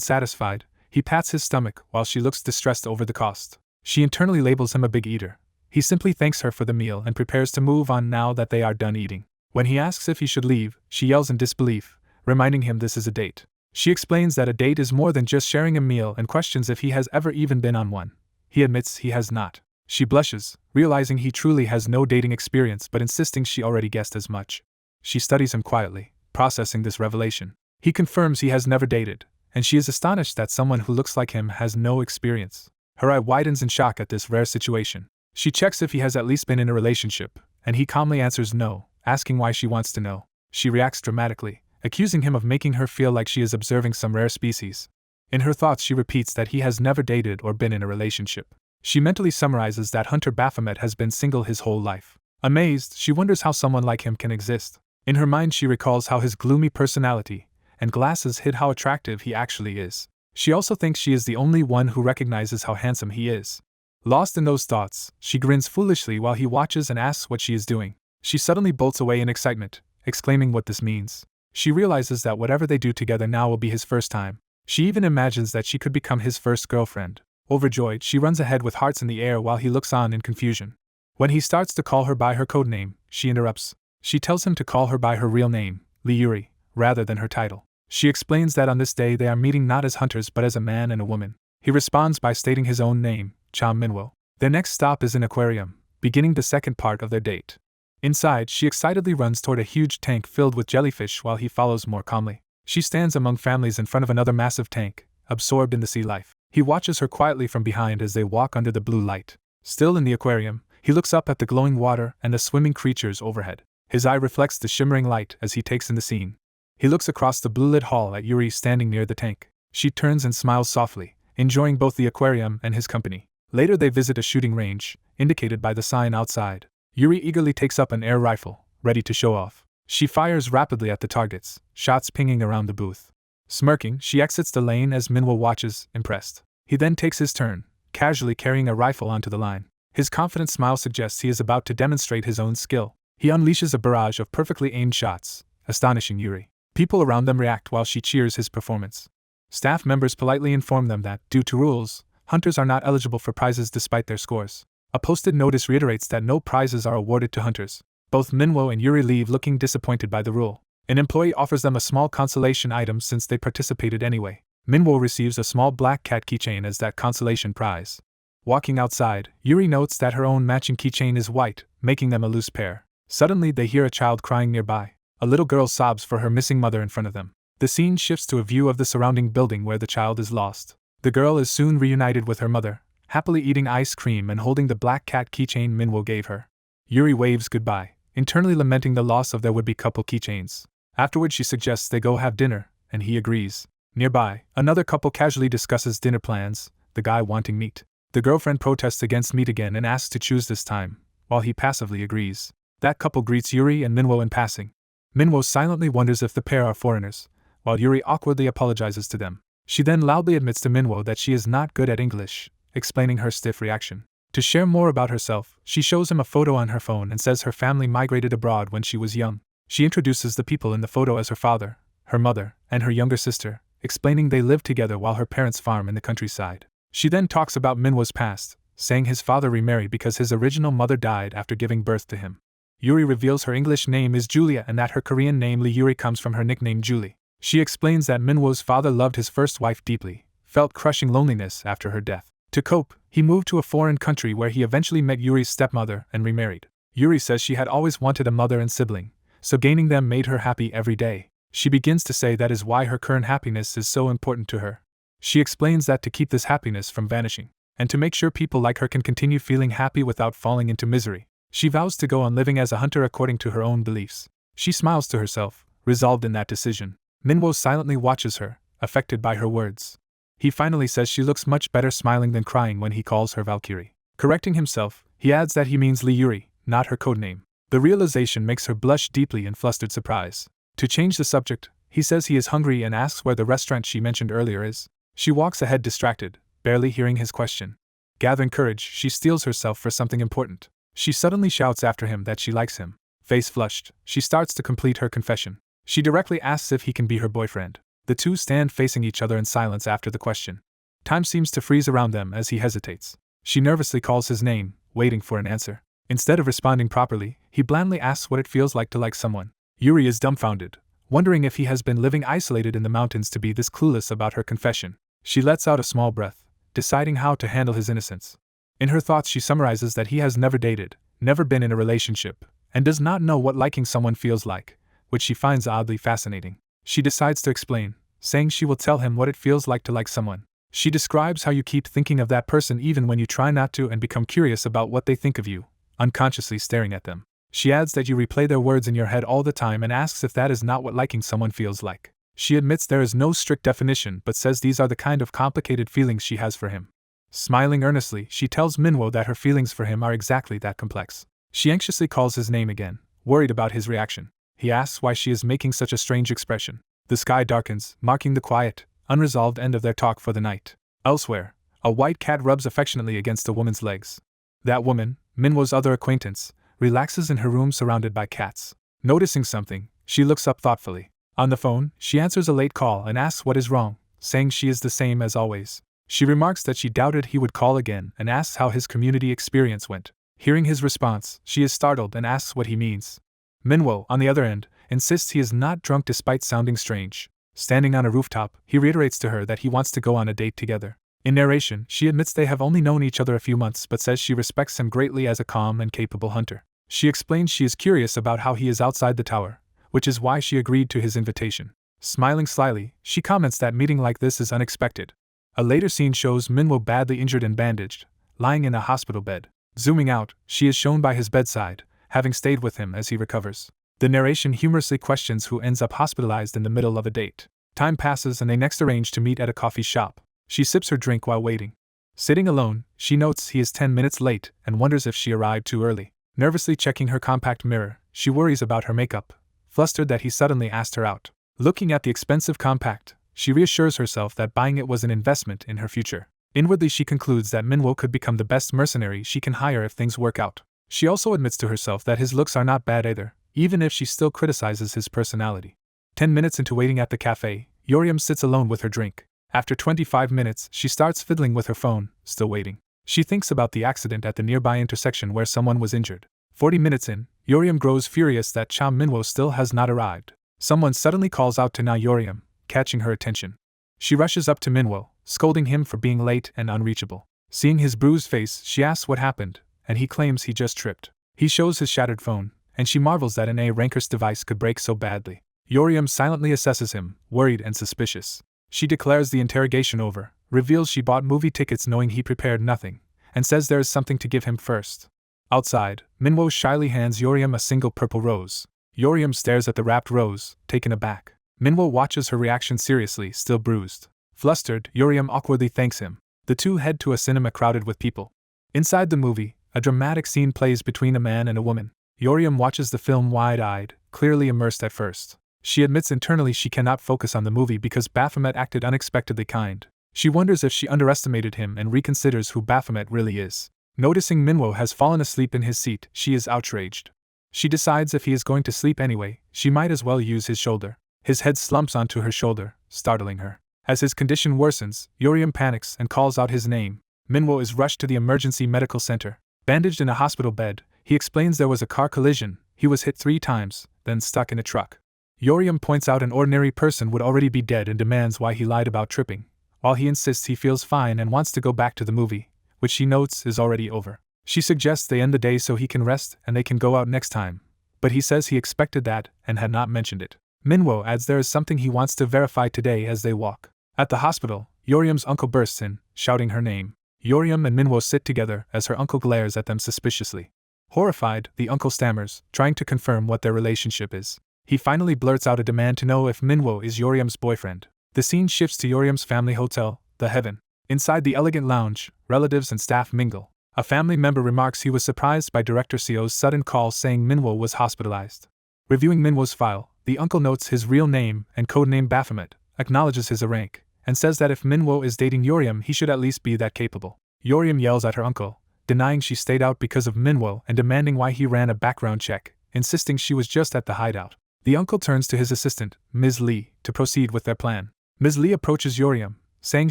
satisfied, he pats his stomach while she looks distressed over the cost. She internally labels him a big eater. He simply thanks her for the meal and prepares to move on now that they are done eating. When he asks if he should leave, she yells in disbelief, reminding him this is a date. She explains that a date is more than just sharing a meal and questions if he has ever even been on one. He admits he has not. She blushes, realizing he truly has no dating experience but insisting she already guessed as much. She studies him quietly, processing this revelation. He confirms he has never dated, and she is astonished that someone who looks like him has no experience. Her eye widens in shock at this rare situation. She checks if he has at least been in a relationship, and he calmly answers no, asking why she wants to know. She reacts dramatically, accusing him of making her feel like she is observing some rare species. In her thoughts she repeats that he has never dated or been in a relationship. She mentally summarizes that Hunter Baphomet has been single his whole life. Amazed, she wonders how someone like him can exist. In her mind she recalls how his gloomy personality and glasses hid how attractive he actually is. She also thinks she is the only one who recognizes how handsome he is. Lost in those thoughts, she grins foolishly while he watches and asks what she is doing. She suddenly bolts away in excitement, exclaiming what this means. She realizes that whatever they do together now will be his first time. She even imagines that she could become his first girlfriend. Overjoyed, she runs ahead with hearts in the air while he looks on in confusion. When he starts to call her by her code name, she interrupts. She tells him to call her by her real name, Yuri, rather than her title. She explains that on this day they are meeting not as hunters but as a man and a woman. He responds by stating his own name, Cha Minwo. Their next stop is an aquarium, beginning the second part of their date. Inside, she excitedly runs toward a huge tank filled with jellyfish while he follows more calmly. She stands among families in front of another massive tank, absorbed in the sea life. He watches her quietly from behind as they walk under the blue light. Still in the aquarium, he looks up at the glowing water and the swimming creatures overhead. His eye reflects the shimmering light as he takes in the scene. He looks across the blue-lit hall at Yuri standing near the tank. She turns and smiles softly, enjoying both the aquarium and his company. Later they visit a shooting range, indicated by the sign outside. Yuri eagerly takes up an air rifle, ready to show off. She fires rapidly at the targets, shots pinging around the booth. Smirking, she exits the lane as Minwo watches, impressed. He then takes his turn, casually carrying a rifle onto the line. His confident smile suggests he is about to demonstrate his own skill. He unleashes a barrage of perfectly aimed shots, astonishing Yuri. People around them react while she cheers his performance. Staff members politely inform them that, due to rules, hunters are not eligible for prizes despite their scores. A posted notice reiterates that no prizes are awarded to hunters. Both Minwo and Yuri leave looking disappointed by the rule. An employee offers them a small consolation item since they participated anyway. Minwo receives a small black cat keychain as that consolation prize. Walking outside, Yuri notes that her own matching keychain is white, making them a loose pair. Suddenly they hear a child crying nearby. A little girl sobs for her missing mother in front of them. The scene shifts to a view of the surrounding building where the child is lost. The girl is soon reunited with her mother, happily eating ice cream and holding the black cat keychain Minwo gave her. Yuri waves goodbye, internally lamenting the loss of their would-be couple keychains. Afterward she suggests they go have dinner, and he agrees. Nearby, another couple casually discusses dinner plans, the guy wanting meat. The girlfriend protests against meat again and asks to choose this time, while he passively agrees. That couple greets Yuri and Minwo in passing. Minwo silently wonders if the pair are foreigners, while Yuri awkwardly apologizes to them. She then loudly admits to Minwo that she is not good at English, explaining her stiff reaction. To share more about herself, she shows him a photo on her phone and says her family migrated abroad when she was young. She introduces the people in the photo as her father, her mother, and her younger sister, explaining they lived together while her parents farm in the countryside. She then talks about Minwo's past, saying his father remarried because his original mother died after giving birth to him. Yuri reveals her English name is Julia and that her Korean name Lee Yuri comes from her nickname Julie. She explains that Minwo's father loved his first wife deeply, felt crushing loneliness after her death. To cope, he moved to a foreign country where he eventually met Yuri's stepmother and remarried. Yuri says she had always wanted a mother and sibling, so gaining them made her happy every day. She begins to say that is why her current happiness is so important to her. She explains that to keep this happiness from vanishing, and to make sure people like her can continue feeling happy without falling into misery, she vows to go on living as a hunter according to her own beliefs. She smiles to herself, resolved in that decision. Minwo silently watches her, affected by her words. He finally says she looks much better smiling than crying when he calls her Valkyrie. Correcting himself, he adds that he means Lee Yuri, not her codename. The realization makes her blush deeply in flustered surprise. To change the subject, he says he is hungry and asks where the restaurant she mentioned earlier is. She walks ahead distracted, barely hearing his question. Gathering courage, she steels herself for something important. She suddenly shouts after him that she likes him. Face flushed, she starts to complete her confession. She directly asks if he can be her boyfriend. The two stand facing each other in silence after the question. Time seems to freeze around them as he hesitates. She nervously calls his name, waiting for an answer. Instead of responding properly, he blandly asks what it feels like to like someone. Yuri is dumbfounded, wondering if he has been living isolated in the mountains to be this clueless about her confession. She lets out a small breath, deciding how to handle his innocence. In her thoughts she summarizes that he has never dated, never been in a relationship, and does not know what liking someone feels like, which she finds oddly fascinating. She decides to explain, saying she will tell him what it feels like to like someone. She describes how you keep thinking of that person even when you try not to and become curious about what they think of you, unconsciously staring at them. She adds that you replay their words in your head all the time and asks if that is not what liking someone feels like. She admits there is no strict definition but says these are the kind of complicated feelings she has for him. Smiling earnestly, she tells Minwo that her feelings for him are exactly that complex. She anxiously calls his name again, worried about his reaction. He asks why she is making such a strange expression. The sky darkens, marking the quiet, unresolved end of their talk for the night. Elsewhere, a white cat rubs affectionately against a woman's legs. That woman, Minwo's other acquaintance, relaxes in her room surrounded by cats. Noticing something, she looks up thoughtfully. On the phone, she answers a late call and asks what is wrong, saying she is the same as always. She remarks that she doubted he would call again and asks how his community experience went. Hearing his response, she is startled and asks what he means. Minwo, on the other end, insists he is not drunk despite sounding strange. Standing on a rooftop, he reiterates to her that he wants to go on a date together. In narration, she admits they have only known each other a few months but says she respects him greatly as a calm and capable hunter. She explains she is curious about how he is outside the tower, which is why she agreed to his invitation. Smiling slyly, she comments that meeting like this is unexpected. A later scene shows Minwo badly injured and bandaged, lying in a hospital bed. Zooming out, she is shown by his bedside, having stayed with him as he recovers. The narration humorously questions who ends up hospitalized in the middle of a date. Time passes and they next arrange to meet at a coffee shop. She sips her drink while waiting. Sitting alone, she notes he is 10 minutes late and wonders if she arrived too early. Nervously checking her compact mirror, she worries about her makeup, flustered that he suddenly asked her out. Looking at the expensive compact, she reassures herself that buying it was an investment in her future. Inwardly she concludes that Minwo could become the best mercenary she can hire if things work out. She also admits to herself that his looks are not bad either, even if she still criticizes his personality. 10 minutes into waiting at the cafe, Yeosseum sits alone with her drink. After 25 minutes, she starts fiddling with her phone, still waiting. She thinks about the accident at the nearby intersection where someone was injured. 40 minutes in, Yeosseum grows furious that Cha Minwo still has not arrived. Someone suddenly calls out to Yeosseum, catching her attention. She rushes up to Minwo, scolding him for being late and unreachable. Seeing his bruised face, she asks what happened, and he claims he just tripped. He shows his shattered phone, and she marvels that an A-ranker's device could break so badly. Yeosseum silently assesses him, worried and suspicious. She declares the interrogation over, reveals she bought movie tickets knowing he prepared nothing, and says there is something to give him first. Outside, Minwo shyly hands Yeosseum a single purple rose. Yeosseum stares at the wrapped rose, taken aback. Minwo watches her reaction seriously, still bruised. Flustered, Yeosseum awkwardly thanks him. The two head to a cinema crowded with people. Inside the movie, a dramatic scene plays between a man and a woman. Yeosseum watches the film wide-eyed, clearly immersed at first. She admits internally she cannot focus on the movie because Baphomet acted unexpectedly kind. She wonders if she underestimated him and reconsiders who Baphomet really is. Noticing Manhwa has fallen asleep in his seat, she is outraged. She decides if he is going to sleep anyway, she might as well use his shoulder. His head slumps onto her shoulder, startling her. As his condition worsens, Yeosseum panics and calls out his name. Manhwa is rushed to the emergency medical center. Bandaged in a hospital bed, he explains there was a car collision, he was hit 3 times, then stuck in a truck. Yeosseum points out an ordinary person would already be dead and demands why he lied about tripping, while he insists he feels fine and wants to go back to the movie, which she notes is already over. She suggests they end the day so he can rest and they can go out next time, but he says he expected that and had not mentioned it. Manhwa adds there is something he wants to verify today as they walk. At the hospital, Yeosseum's uncle bursts in, shouting her name. Yeosseum and Manhwa sit together as her uncle glares at them suspiciously. Horrified, the uncle stammers, trying to confirm what their relationship is. He finally blurts out a demand to know if Manhwa is Yeosseum's boyfriend. The scene shifts to Yeosseum's family hotel, the Heaven. Inside the elegant lounge, relatives and staff mingle. A family member remarks he was surprised by Director Seo's sudden call saying Manhwa was hospitalized. Reviewing Manhwa's file, the uncle notes his real name and codename Baphomet, acknowledges his rank, and says that if Manhwa is dating Yeosseum he should at least be that capable. Yeosseum yells at her uncle, denying she stayed out because of Manhwa and demanding why he ran a background check, insisting she was just at the hideout. The uncle turns to his assistant, Ms. Lee, to proceed with their plan. Ms. Lee approaches Yeosseum, saying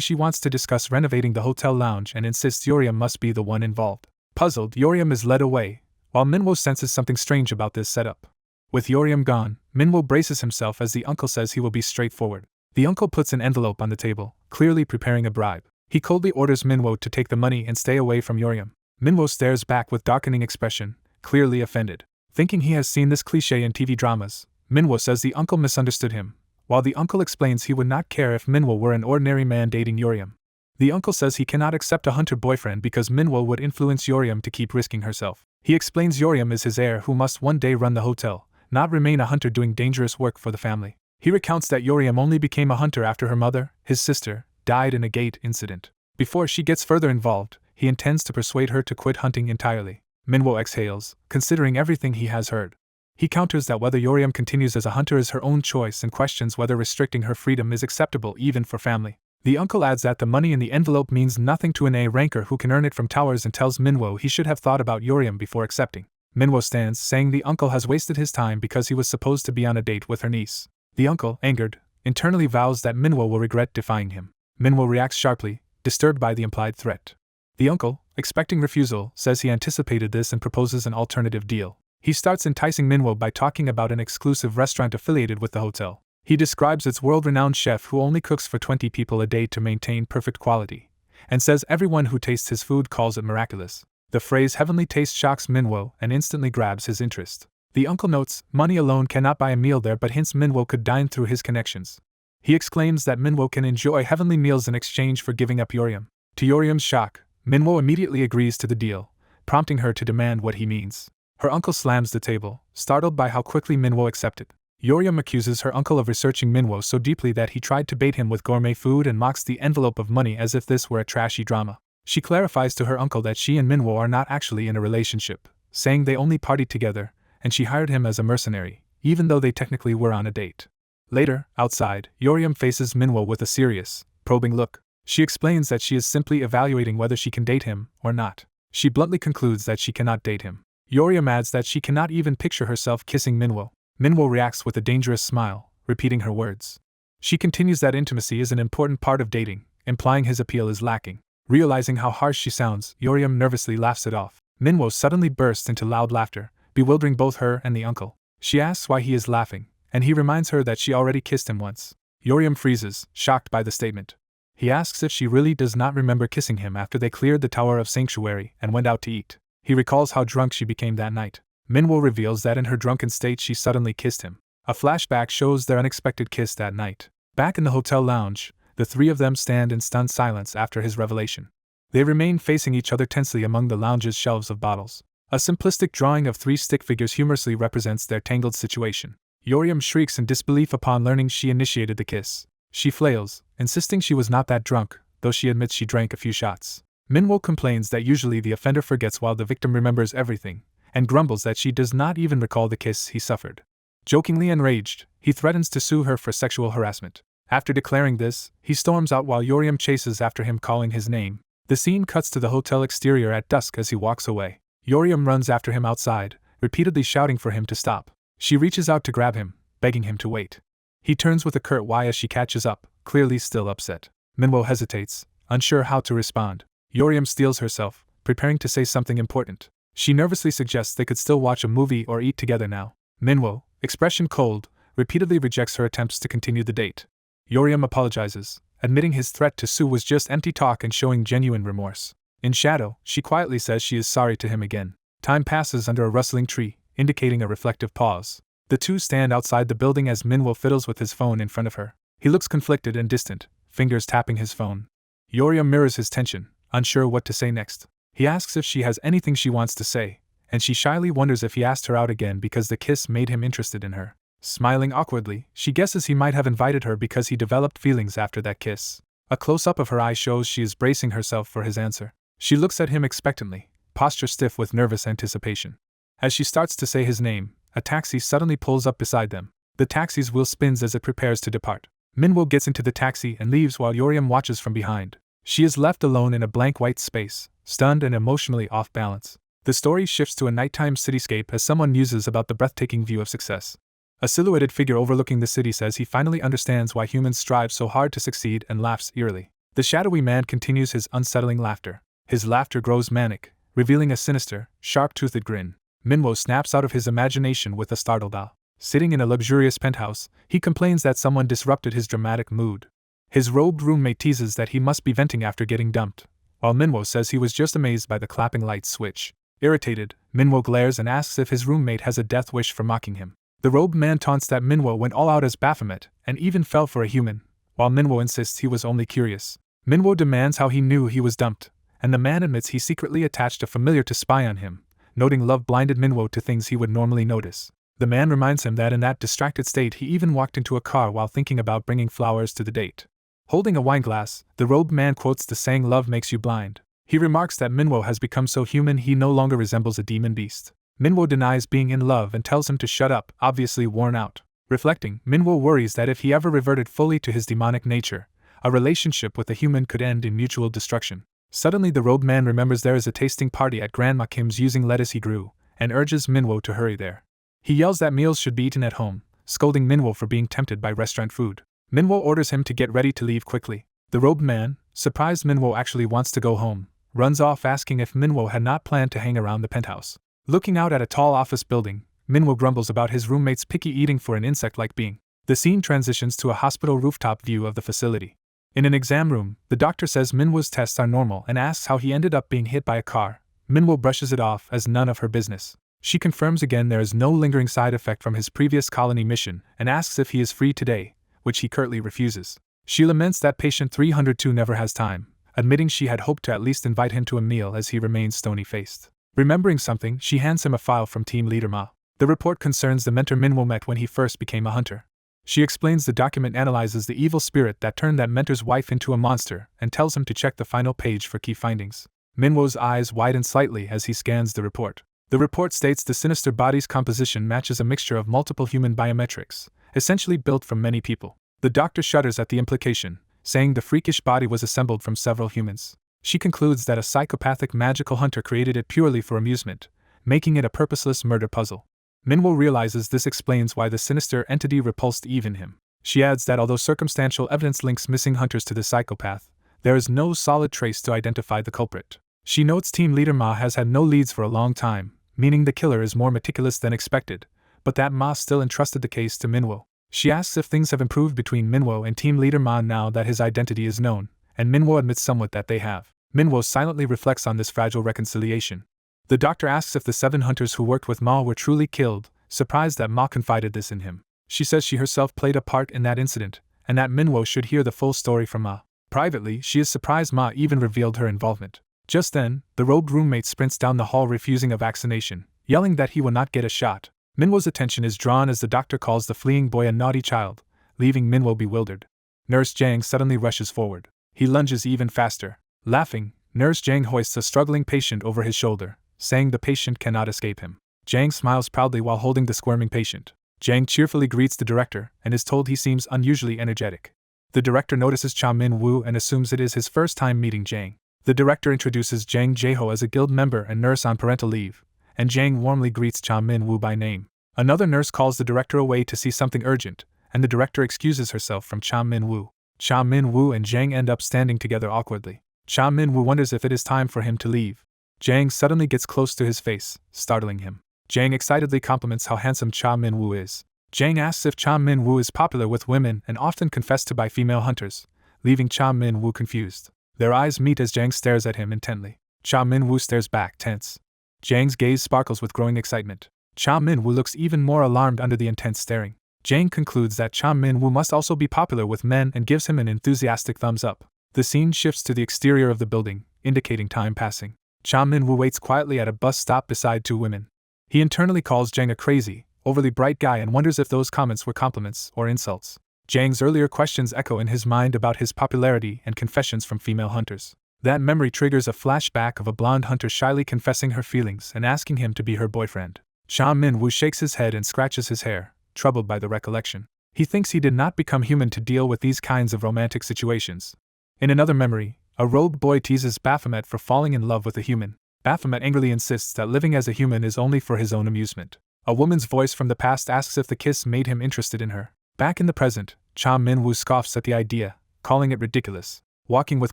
she wants to discuss renovating the hotel lounge and insists Yeosseum must be the one involved. Puzzled, Yeosseum is led away, while Manhwa senses something strange about this setup. With Yeosseum gone, Manhwa braces himself as the uncle says he will be straightforward. The uncle puts an envelope on the table, clearly preparing a bribe. He coldly orders Manhwa to take the money and stay away from Yeosseum. Manhwa stares back with darkening expression, clearly offended. Thinking he has seen this cliché in TV dramas, Manhwa says the uncle misunderstood him, while the uncle explains he would not care if Manhwa were an ordinary man dating Yeosseum. The uncle says he cannot accept a hunter boyfriend because Manhwa would influence Yeosseum to keep risking herself. He explains Yeosseum is his heir who must one day run the hotel, not remain a hunter doing dangerous work for the family. He recounts that Yeosseum only became a hunter after her mother, his sister, died in a gate incident. Before she gets further involved, he intends to persuade her to quit hunting entirely. Manhwa exhales, considering everything he has heard. He counters that whether Yeosseum continues as a hunter is her own choice and questions whether restricting her freedom is acceptable even for family. The uncle adds that the money in the envelope means nothing to an A-ranker who can earn it from towers and tells Manhwa he should have thought about Yeosseum before accepting. Manhwa stands, saying the uncle has wasted his time because he was supposed to be on a date with her niece. The uncle, angered, internally vows that Manhwa will regret defying him. Manhwa reacts sharply, disturbed by the implied threat. The uncle, expecting refusal, says he anticipated this and proposes an alternative deal. He starts enticing Manhwa by talking about an exclusive restaurant affiliated with the hotel. He describes its world-renowned chef who only cooks for 20 people a day to maintain perfect quality, and says everyone who tastes his food calls it miraculous. The phrase heavenly taste shocks Manhwa and instantly grabs his interest. The uncle notes, money alone cannot buy a meal there but hints Manhwa could dine through his connections. He exclaims that Manhwa can enjoy heavenly meals in exchange for giving up Yeosseum. To Yeosseum's shock, Manhwa immediately agrees to the deal, prompting her to demand what he means. Her uncle slams the table, startled by how quickly Manhwa accepted. Yeosseum accuses her uncle of researching Manhwa so deeply that he tried to bait him with gourmet food and mocks the envelope of money as if this were a trashy drama. She clarifies to her uncle that she and Manhwa are not actually in a relationship, saying they only partied together, and she hired him as a mercenary, even though they technically were on a date. Later, outside, Yeosseum faces Manhwa with a serious, probing look. She explains that she is simply evaluating whether she can date him or not. She bluntly concludes that she cannot date him. Yeosseum adds that she cannot even picture herself kissing Manhwa. Manhwa reacts with a dangerous smile, repeating her words. She continues that intimacy is an important part of dating, implying his appeal is lacking. Realizing how harsh she sounds, Yeosseum nervously laughs it off. Manhwa suddenly bursts into loud laughter, bewildering both her and the uncle. She asks why he is laughing, and he reminds her that she already kissed him once. Yeosseum freezes, shocked by the statement. He asks if she really does not remember kissing him after they cleared the Tower of Sanctuary and went out to eat. He recalls how drunk she became that night. Manhwa reveals that in her drunken state she suddenly kissed him. A flashback shows their unexpected kiss that night. Back in the hotel lounge, the three of them stand in stunned silence after his revelation. They remain facing each other tensely among the lounge's shelves of bottles. A simplistic drawing of 3 stick figures humorously represents their tangled situation. Yeosseum shrieks in disbelief upon learning she initiated the kiss. She flails, insisting she was not that drunk, though she admits she drank a few shots. Manhwa complains that usually the offender forgets while the victim remembers everything, and grumbles that she does not even recall the kiss he suffered. Jokingly enraged, he threatens to sue her for sexual harassment. After declaring this, he storms out while yeosseum chases after him calling his name. The scene cuts to the hotel exterior at dusk as he walks away. Yeosseum runs after him outside, repeatedly shouting for him to stop. She reaches out to grab him, begging him to wait. He turns with a curt "why" as she catches up, clearly still upset. Manhwa hesitates, unsure how to respond. Yeosseum steels herself, preparing to say something important. She nervously suggests they could still watch a movie or eat together now. Manhwa, expression cold, repeatedly rejects her attempts to continue the date. Yeosseum apologizes, admitting his threat to sue was just empty talk and showing genuine remorse. In shadow, she quietly says she is sorry to him again. Time passes under a rustling tree, indicating a reflective pause. The two stand outside the building as Manhwa fiddles with his phone in front of her. He looks conflicted and distant, fingers tapping his phone. Yeosseum mirrors his tension, unsure what to say next. He asks if she has anything she wants to say, and she shyly wonders if he asked her out again because the kiss made him interested in her. Smiling awkwardly, she guesses he might have invited her because he developed feelings after that kiss. A close-up of her eye shows she is bracing herself for his answer. She looks at him expectantly, posture stiff with nervous anticipation. As she starts to say his name, a taxi suddenly pulls up beside them. The taxi's wheel spins as it prepares to depart. Manhwa gets into the taxi and leaves while Yeosseum watches from behind. She is left alone in a blank white space, stunned and emotionally off balance. The story shifts to a nighttime cityscape as someone muses about the breathtaking view of success. A silhouetted figure overlooking the city says he finally understands why humans strive so hard to succeed and laughs eerily. The shadowy man continues his unsettling laughter. His laughter grows manic, revealing a sinister, sharp-toothed grin. Manhwa snaps out of his imagination with a startled ah. Sitting in a luxurious penthouse, he complains that someone disrupted his dramatic mood. His robed roommate teases that he must be venting after getting dumped, while Manhwa says he was just amazed by the clapping light switch. Irritated, Manhwa glares and asks if his roommate has a death wish for mocking him. The robed man taunts that Manhwa went all out as Baphomet and even fell for a human, while Manhwa insists he was only curious. Manhwa demands how he knew he was dumped, and the man admits he secretly attached a familiar to spy on him, noting love blinded Manhwa to things he would normally notice. The man reminds him that in that distracted state he even walked into a car while thinking about bringing flowers to the date. Holding a wineglass, the robed man quotes the saying "love makes you blind." He remarks that Manhwa has become so human he no longer resembles a demon beast. Manhwa denies being in love and tells him to shut up, obviously worn out. Reflecting, Manhwa worries that if he ever reverted fully to his demonic nature, a relationship with a human could end in mutual destruction. Suddenly the robed man remembers there is a tasting party at Grandma Kim's using lettuce he grew, and urges Manhwa to hurry there. He yells that meals should be eaten at home, scolding Manhwa for being tempted by restaurant food. Manhwa orders him to get ready to leave quickly. The robed man, surprised Manhwa actually wants to go home, runs off asking if Manhwa had not planned to hang around the penthouse. Looking out at a tall office building, Manhwa grumbles about his roommate's picky eating for an insect-like being. The scene transitions to a hospital rooftop view of the facility. In an exam room, the doctor says Minhwa's tests are normal and asks how he ended up being hit by a car. Manhwa brushes it off as none of her business. She confirms again there is no lingering side effect from his previous colony mission and asks if he is free today, which he curtly refuses. She laments that patient 302 never has time, admitting she had hoped to at least invite him to a meal as he remains stony-faced. Remembering something, she hands him a file from Team Leader Ma. The report concerns the mentor Manhwa met when he first became a hunter. She explains the document analyzes the evil spirit that turned that mentor's wife into a monster and tells him to check the final page for key findings. Manhwa's eyes widen slightly as he scans the report. The report states the sinister body's composition matches a mixture of multiple human biometrics, essentially built from many people. The doctor shudders at the implication, saying the freakish body was assembled from several humans. She concludes that a psychopathic magical hunter created it purely for amusement, making it a purposeless murder puzzle. Manhwa realizes this explains why the sinister entity repulsed even him. She adds that although circumstantial evidence links missing hunters to the psychopath, there is no solid trace to identify the culprit. She notes Team Leader Ma has had no leads for a long time, meaning the killer is more meticulous than expected, but that Ma still entrusted the case to Manhwa. She asks if things have improved between Manhwa and Team Leader Ma now that his identity is known, and Manhwa admits somewhat that they have. Manhwa silently reflects on this fragile reconciliation. The doctor asks if the 7 hunters who worked with Ma were truly killed, surprised that Ma confided this in him. She says she herself played a part in that incident, and that Manhwa should hear the full story from Ma. Privately, she is surprised Ma even revealed her involvement. Just then, the robed roommate sprints down the hall refusing a vaccination, yelling that he will not get a shot. Manhwa's attention is drawn as the doctor calls the fleeing boy a naughty child, leaving Manhwa bewildered. Nurse Jang suddenly rushes forward. He lunges even faster. Laughing, Nurse Jang hoists a struggling patient over his shoulder, saying the patient cannot escape him. Jang smiles proudly while holding the squirming patient. Jang cheerfully greets the director and is told he seems unusually energetic. The director notices Cha Min-woo and assumes it is his first time meeting Jang. The director introduces Jang Jae-ho as a guild member and nurse on parental leave, and Jang warmly greets Cha Min-woo by name. Another nurse calls the director away to see something urgent, and the director excuses herself from Cha Min-woo. Cha Min-woo and Jang end up standing together awkwardly. Cha Min-woo wonders if it is time for him to leave. Jang suddenly gets close to his face, startling him. Jang excitedly compliments how handsome Cha Min-woo is. Jang asks if Cha Min-woo is popular with women and often confessed to by female hunters, leaving Cha Min-woo confused. Their eyes meet as Jang stares at him intently. Cha Min-woo stares back, tense. Jang's gaze sparkles with growing excitement. Cha Min-woo looks even more alarmed under the intense staring. Jang concludes that Cha Min-woo must also be popular with men and gives him an enthusiastic thumbs up. The scene shifts to the exterior of the building, indicating time passing. Cha Min-woo waits quietly at a bus stop beside two women. He internally calls Jang a crazy, overly bright guy and wonders if those comments were compliments or insults. Jang's earlier questions echo in his mind about his popularity and confessions from female hunters. That memory triggers a flashback of a blonde hunter shyly confessing her feelings and asking him to be her boyfriend. Cha Min-woo shakes his head and scratches his hair, troubled by the recollection. He thinks he did not become human to deal with these kinds of romantic situations. In another memory, a rogue boy teases Baphomet for falling in love with a human. Baphomet angrily insists that living as a human is only for his own amusement. A woman's voice from the past asks if the kiss made him interested in her. Back in the present, Cha Min-woo scoffs at the idea, calling it ridiculous. Walking with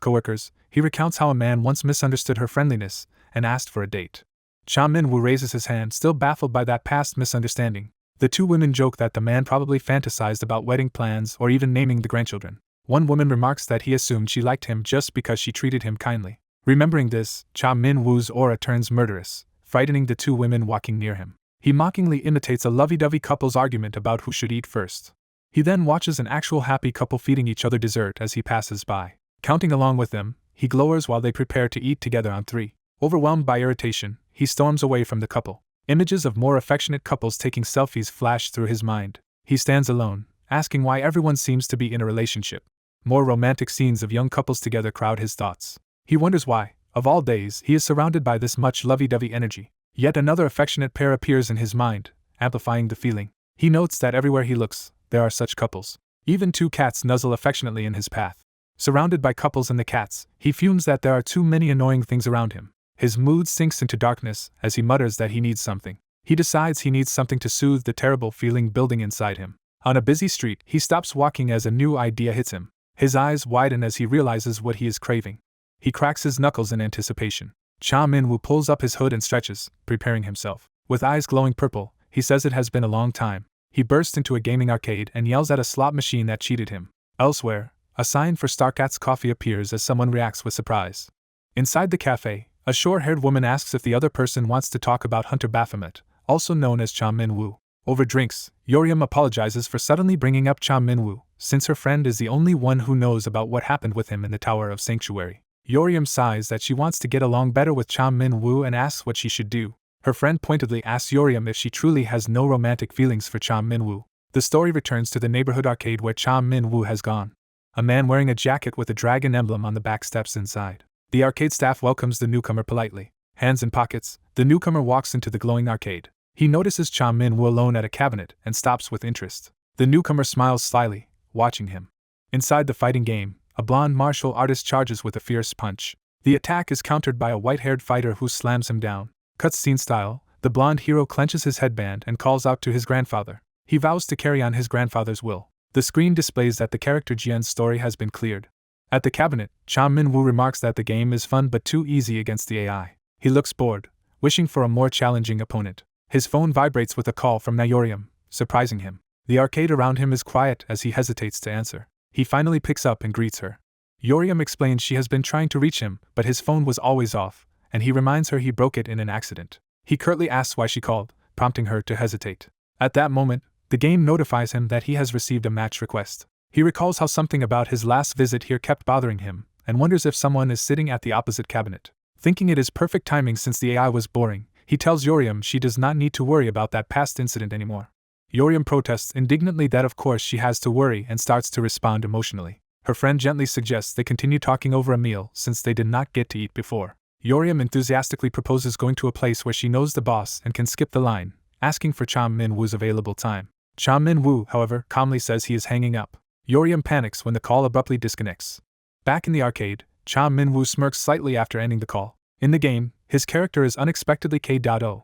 coworkers, he recounts how a man once misunderstood her friendliness and asked for a date. Cha Min-woo raises his hand, still baffled by that past misunderstanding. The two women joke that the man probably fantasized about wedding plans or even naming the grandchildren. One woman remarks that he assumed she liked him just because she treated him kindly. Remembering this, Cha Min-woo's aura turns murderous, frightening the two women walking near him. He mockingly imitates a lovey-dovey couple's argument about who should eat first. He then watches an actual happy couple feeding each other dessert as he passes by. Counting along with them, he glowers while they prepare to eat together on 3. Overwhelmed by irritation, he storms away from the couple. Images of more affectionate couples taking selfies flash through his mind. He stands alone, asking why everyone seems to be in a relationship. More romantic scenes of young couples together crowd his thoughts. He wonders why, of all days, he is surrounded by this much lovey-dovey energy. Yet another affectionate pair appears in his mind, amplifying the feeling. He notes that everywhere he looks, there are such couples. Even two cats nuzzle affectionately in his path. Surrounded by couples and the cats, he fumes that there are too many annoying things around him. His mood sinks into darkness as he mutters that he needs something. He decides he needs something to soothe the terrible feeling building inside him. On a busy street, he stops walking as a new idea hits him. His eyes widen as he realizes what he is craving. He cracks his knuckles in anticipation. Cha Min-woo pulls up his hood and stretches, preparing himself. With eyes glowing purple, he says it has been a long time. He bursts into a gaming arcade and yells at a slot machine that cheated him. Elsewhere, a sign for Starcat's coffee appears as someone reacts with surprise. Inside the cafe, a short-haired woman asks if the other person wants to talk about Hunter Baphomet, also known as Cha Min-woo. Over drinks, yeosseum apologizes for suddenly bringing up Cha Min-woo, since her friend is the only one who knows about what happened with him in the Tower of Sanctuary. Yeosseum sighs that she wants to get along better with Cha Min-woo and asks what she should do. Her friend pointedly asks Yeosseum if she truly has no romantic feelings for Cha Min-woo. The story returns to the neighborhood arcade where Cha Min-woo has gone. A man wearing a jacket with a dragon emblem on the back steps inside. The arcade staff welcomes the newcomer politely. Hands in pockets, the newcomer walks into the glowing arcade. He notices Cha Min-woo alone at a cabinet and stops with interest. The newcomer smiles slyly, watching him. Inside the fighting game, a blonde martial artist charges with a fierce punch. The attack is countered by a white-haired fighter who slams him down. Cutscene style, the blonde hero clenches his headband and calls out to his grandfather. He vows to carry on his grandfather's will. The screen displays that the character Jian's story has been cleared. At the cabinet, Cha Min-woo remarks that the game is fun but too easy against the AI. He looks bored, wishing for a more challenging opponent. His phone vibrates with a call from Yeosseum, surprising him. The arcade around him is quiet as he hesitates to answer. He finally picks up and greets her. Yeosseum explains she has been trying to reach him, but his phone was always off, and he reminds her he broke it in an accident. He curtly asks why she called, prompting her to hesitate. At that moment, the game notifies him that he has received a match request. He recalls how something about his last visit here kept bothering him, and wonders if someone is sitting at the opposite cabinet. Thinking it is perfect timing since the AI was boring, he tells Yeosseum she does not need to worry about that past incident anymore. Yeosseum protests indignantly that of course she has to worry and starts to respond emotionally. Her friend gently suggests they continue talking over a meal since they did not get to eat before. Yeosseum enthusiastically proposes going to a place where she knows the boss and can skip the line, asking for Cha Min-woo's available time. Cha Min-woo, however, calmly says he is hanging up. Yeosseum panics when the call abruptly disconnects. Back in the arcade, Cha Min-woo smirks slightly after ending the call. In the game, his character is unexpectedly KO'd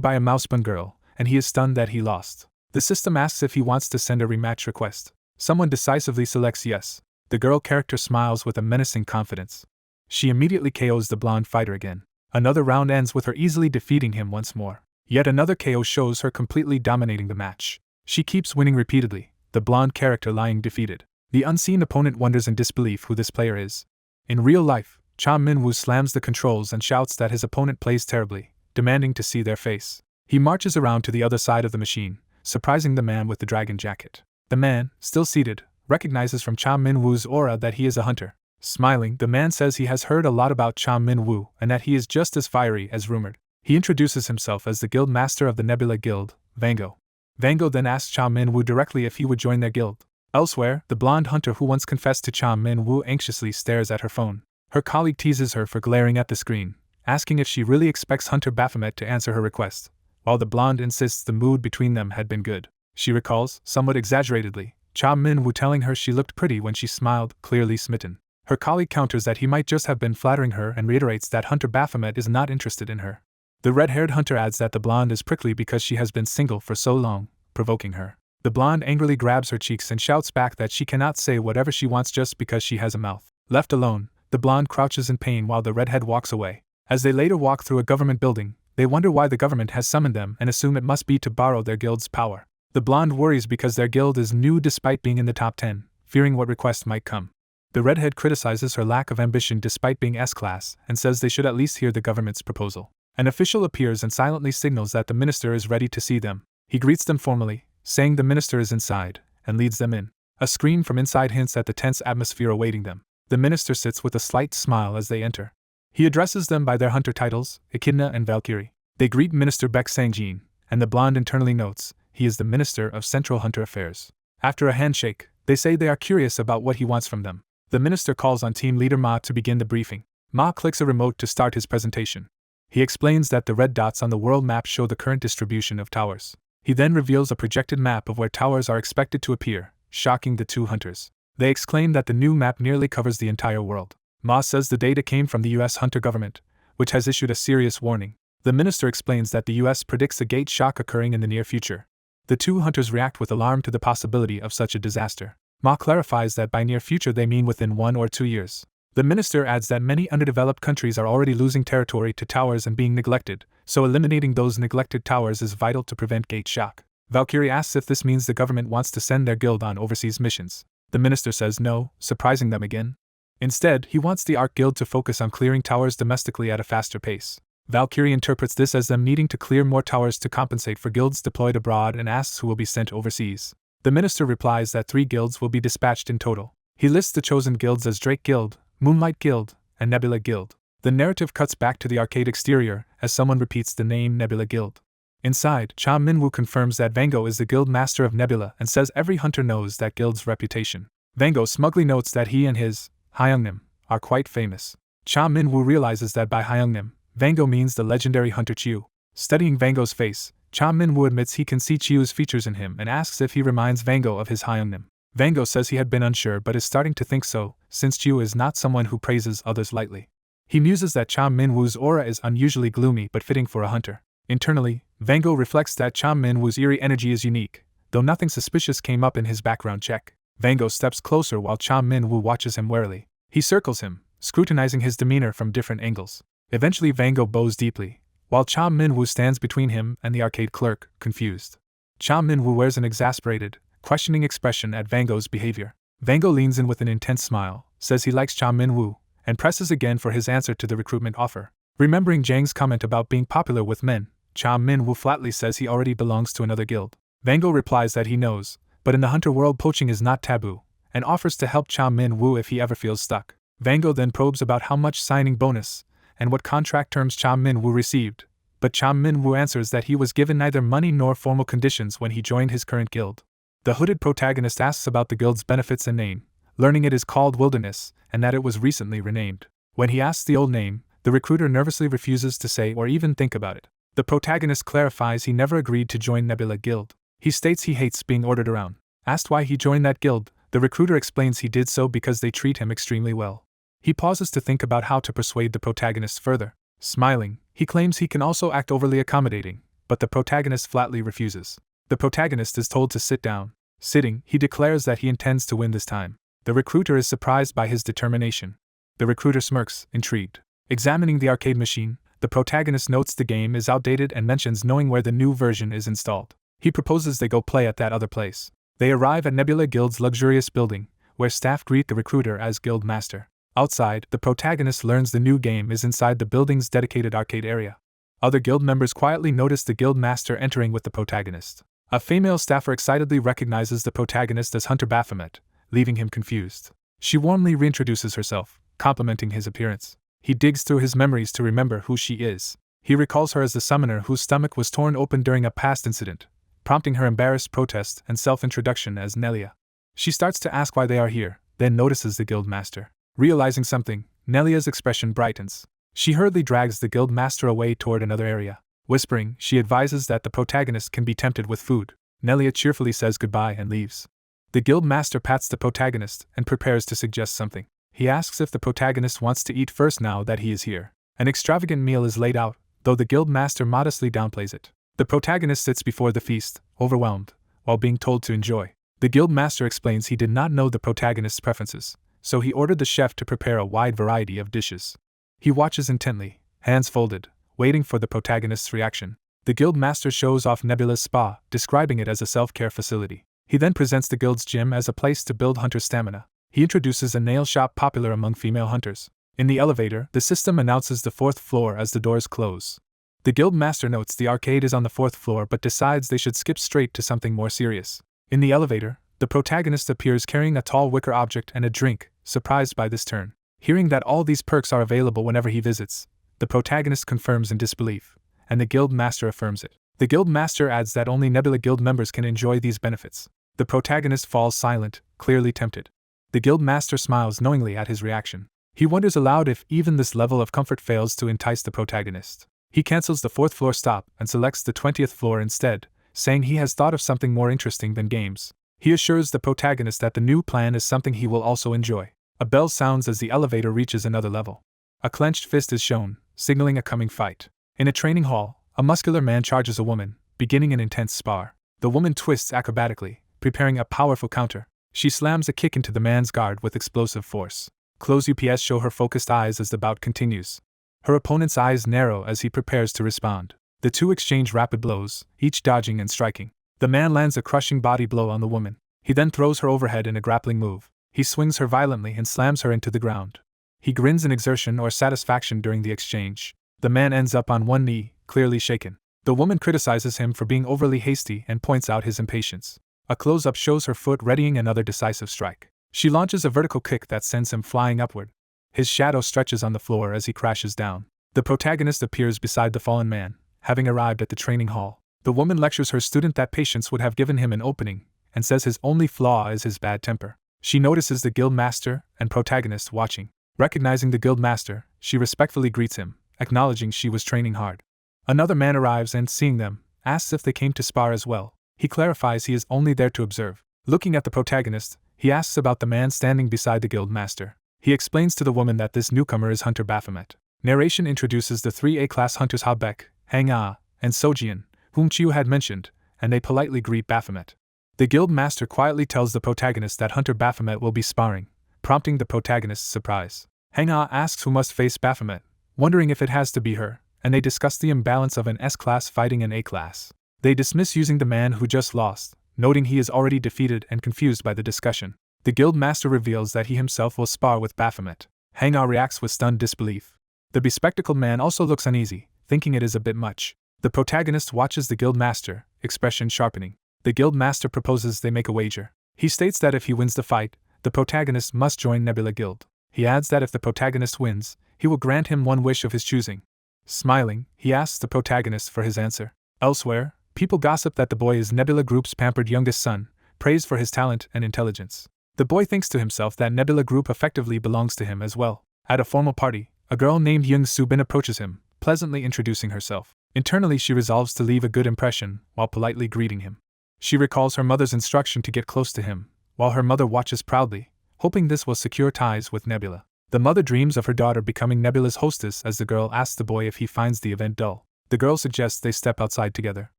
by a mousebun girl, and he is stunned that he lost. The system asks if he wants to send a rematch request. Someone decisively selects yes. The girl character smiles with a menacing confidence. She immediately KOs the blonde fighter again. Another round ends with her easily defeating him once more. Yet another KO shows her completely dominating the match. She keeps winning repeatedly, the blonde character lying defeated. The unseen opponent wonders in disbelief who this player is. In real life, Cha Min-woo slams the controls and shouts that his opponent plays terribly, demanding to see their face. He marches around to the other side of the machine, surprising the man with the dragon jacket. The man, still seated, recognizes from Cha Min-woo's aura that he is a hunter. Smiling, the man says he has heard a lot about Cha Min-woo and that he is just as fiery as rumored. He introduces himself as the guild master of the Nebula Guild, Vango. Vango then asks Cha Min-woo directly if he would join their guild. Elsewhere, the blonde hunter who once confessed to Cha Min-woo anxiously stares at her phone. Her colleague teases her for glaring at the screen, asking if she really expects Hunter Baphomet to answer her request, while the blonde insists the mood between them had been good. She recalls, somewhat exaggeratedly, Cha Min-woo telling her she looked pretty when she smiled, clearly smitten. Her colleague counters that he might just have been flattering her and reiterates that Hunter Baphomet is not interested in her. The red-haired hunter adds that the blonde is prickly because she has been single for so long, provoking her. The blonde angrily grabs her cheeks and shouts back that she cannot say whatever she wants just because she has a mouth. Left alone, the blonde crouches in pain while the redhead walks away. As they later walk through a government building, they wonder why the government has summoned them and assume it must be to borrow their guild's power. The blonde worries because their guild is new despite being in the top 10, fearing what request might come. The redhead criticizes her lack of ambition despite being S-class and says they should at least hear the government's proposal. An official appears and silently signals that the minister is ready to see them. He greets them formally, saying the minister is inside, and leads them in. A scream from inside hints at the tense atmosphere awaiting them. The minister sits with a slight smile as they enter. He addresses them by their hunter titles, Echidna and Valkyrie. They greet Minister Baek Sang-jin, and the blonde internally notes, he is the Minister of Central Hunter Affairs. After a handshake, they say they are curious about what he wants from them. The minister calls on team leader Ma to begin the briefing. Ma clicks a remote to start his presentation. He explains that the red dots on the world map show the current distribution of towers. He then reveals a projected map of where towers are expected to appear, shocking the two hunters. They exclaim that the new map nearly covers the entire world. Ma says the data came from the US hunter government, which has issued a serious warning. The minister explains that the US predicts a gate shock occurring in the near future. The two hunters react with alarm to the possibility of such a disaster. Ma clarifies that by near future they mean within 1 or 2 years. The minister adds that many underdeveloped countries are already losing territory to towers and being neglected, so eliminating those neglected towers is vital to prevent gate shock. Valkyrie asks if this means the government wants to send their guild on overseas missions. The minister says no, surprising them again. Instead, he wants the Ark Guild to focus on clearing towers domestically at a faster pace. Valkyrie interprets this as them needing to clear more towers to compensate for guilds deployed abroad and asks who will be sent overseas. The minister replies that 3 guilds will be dispatched in total. He lists the chosen guilds as Drake Guild, Moonlight Guild, and Nebula Guild. The narrative cuts back to the arcade exterior as someone repeats the name Nebula Guild. Inside, Cha Min-woo confirms that Vango is the guild master of Nebula and says every hunter knows that guild's reputation. Vango smugly notes that he and his Hyungnim are quite famous. Cha Min-woo realizes that by Hyungnim, Vango means the legendary hunter Chiu. Studying Vango's face, Cha Min-woo admits he can see Chiu's features in him and asks if he reminds Vango of his Hyungnim. Vango says he had been unsure but is starting to think so, since Chiu is not someone who praises others lightly. He muses that Cha Min-woo's aura is unusually gloomy but fitting for a hunter. Internally, Vango reflects that Cha Min-woo's eerie energy is unique, though nothing suspicious came up in his background check. Vango steps closer while Cha Min-woo watches him warily. He circles him, scrutinizing his demeanor from different angles. Eventually Vango bows deeply, while Cha Min-woo stands between him and the arcade clerk, confused. Cha Min-woo wears an exasperated, questioning expression at Vango's behavior. Vango leans in with an intense smile, says he likes Cha Min-woo, and presses again for his answer to the recruitment offer. Remembering Jang's comment about being popular with men, Cha Min-woo flatly says he already belongs to another guild. Vango replies that he knows, but in the hunter world poaching is not taboo, and offers to help Cha Min-woo if he ever feels stuck. Vango then probes about how much signing bonus and what contract terms Cha Min-woo received, but Cha Min-woo answers that he was given neither money nor formal conditions when he joined his current guild. The hooded protagonist asks about the guild's benefits and name, learning it is called Wilderness, and that it was recently renamed. When he asks the old name, The recruiter nervously refuses to say or even think about it. The protagonist clarifies he never agreed to join Nebula Guild. He states he hates being ordered around. Asked why he joined that guild, the recruiter explains he did so because they treat him extremely well. He pauses to think about how to persuade the protagonist further. Smiling, he claims he can also act overly accommodating, but the protagonist flatly refuses. The protagonist is told to sit down. Sitting, he declares that he intends to win this time. The recruiter is surprised by his determination. The recruiter smirks, intrigued. Examining the arcade machine, the protagonist notes the game is outdated and mentions knowing where the new version is installed. He proposes they go play at that other place. They arrive at Nebula Guild's luxurious building, where staff greet the recruiter as Guild Master. Outside, the protagonist learns the new game is inside the building's dedicated arcade area. Other guild members quietly notice the Guild Master entering with the protagonist. A female staffer excitedly recognizes the protagonist as Hunter Baphomet, leaving him confused. She warmly reintroduces herself, complimenting his appearance. He digs through his memories to remember who she is. He recalls her as the summoner whose stomach was torn open during a past incident, prompting her embarrassed protest and self-introduction as Nelia. She starts to ask why they are here, then notices the Guild Master. Realizing something, Nelia's expression brightens. She hurriedly drags the Guild Master away toward another area. Whispering, she advises that the protagonist can be tempted with food. Nelia cheerfully says goodbye and leaves. The Guild Master pats the protagonist and prepares to suggest something. He asks if the protagonist wants to eat first now that he is here. An extravagant meal is laid out, though the Guild Master modestly downplays it. The protagonist sits before the feast, overwhelmed, while being told to enjoy. The Guild Master explains he did not know the protagonist's preferences, so he ordered the chef to prepare a wide variety of dishes. He watches intently, hands folded, waiting for the protagonist's reaction. The Guild Master shows off Nebula's spa, describing it as a self-care facility. He then presents the Guild's gym as a place to build hunter stamina. He introduces a nail shop popular among female hunters. In the elevator, the system announces the 4th floor as the doors close. The Guild Master notes the arcade is on the 4th floor but decides they should skip straight to something more serious. In the elevator, the protagonist appears carrying a tall wicker object and a drink, surprised by this turn. Hearing that all these perks are available whenever he visits, the protagonist confirms in disbelief, and the Guild Master affirms it. The Guild Master adds that only Nebula Guild members can enjoy these benefits. The protagonist falls silent, clearly tempted. The Guild Master smiles knowingly at his reaction. He wonders aloud if even this level of comfort fails to entice the protagonist. He cancels the 4th floor stop and selects the 20th floor instead, saying he has thought of something more interesting than games. He assures the protagonist that the new plan is something he will also enjoy. A bell sounds as the elevator reaches another level. A clenched fist is shown, signaling a coming fight. In a training hall, a muscular man charges a woman, beginning an intense spar. The woman twists acrobatically, preparing a powerful counter. She slams a kick into the man's guard with explosive force. Close UPS show her focused eyes as the bout continues. Her opponent's eyes narrow as he prepares to respond. The two exchange rapid blows, each dodging and striking. The man lands a crushing body blow on the woman. He then throws her overhead in a grappling move. He swings her violently and slams her into the ground. He grins in exertion or satisfaction during the exchange. The man ends up on one knee, clearly shaken. The woman criticizes him for being overly hasty and points out his impatience. A close-up shows her foot readying another decisive strike. She launches a vertical kick that sends him flying upward. His shadow stretches on the floor as he crashes down. The protagonist appears beside the fallen man, having arrived at the training hall. The woman lectures her student that patience would have given him an opening, and says his only flaw is his bad temper. She notices the Guild Master and protagonist watching. Recognizing the Guild Master, she respectfully greets him, acknowledging she was training hard. Another man arrives and, seeing them, asks if they came to spar as well. He clarifies he is only there to observe. Looking at the protagonist, he asks about the man standing beside the Guild Master. He explains to the woman that this newcomer is Hunter Baphomet. Narration introduces the 3 A-class hunters Habek, Hang-Ah, and Sojian, whom Chiu had mentioned, and they politely greet Baphomet. The Guild Master quietly tells the protagonist that Hunter Baphomet will be sparring, prompting the protagonist's surprise. Hang-Ah asks who must face Baphomet, wondering if it has to be her, and they discuss the imbalance of an S-class fighting an A-class. They dismiss using the man who just lost, noting he is already defeated and confused by the discussion. The Guild Master reveals that he himself will spar with Baphomet. Hang-Ah reacts with stunned disbelief. The bespectacled man also looks uneasy, thinking it is a bit much. The protagonist watches the Guild Master, expression sharpening. The Guild Master proposes they make a wager. He states that if he wins the fight, the protagonist must join Nebula Guild. He adds that if the protagonist wins, he will grant him one wish of his choosing. Smiling, he asks the protagonist for his answer. Elsewhere, people gossip that the boy is Nebula Group's pampered youngest son, praised for his talent and intelligence. The boy thinks to himself that Nebula Group effectively belongs to him as well. At a formal party, a girl named Young Subin approaches him, pleasantly introducing herself. Internally, she resolves to leave a good impression while politely greeting him. She recalls her mother's instruction to get close to him, while her mother watches proudly, hoping this will secure ties with Nebula. The mother dreams of her daughter becoming Nebula's hostess as the girl asks the boy if he finds the event dull. The girl suggests they step outside together.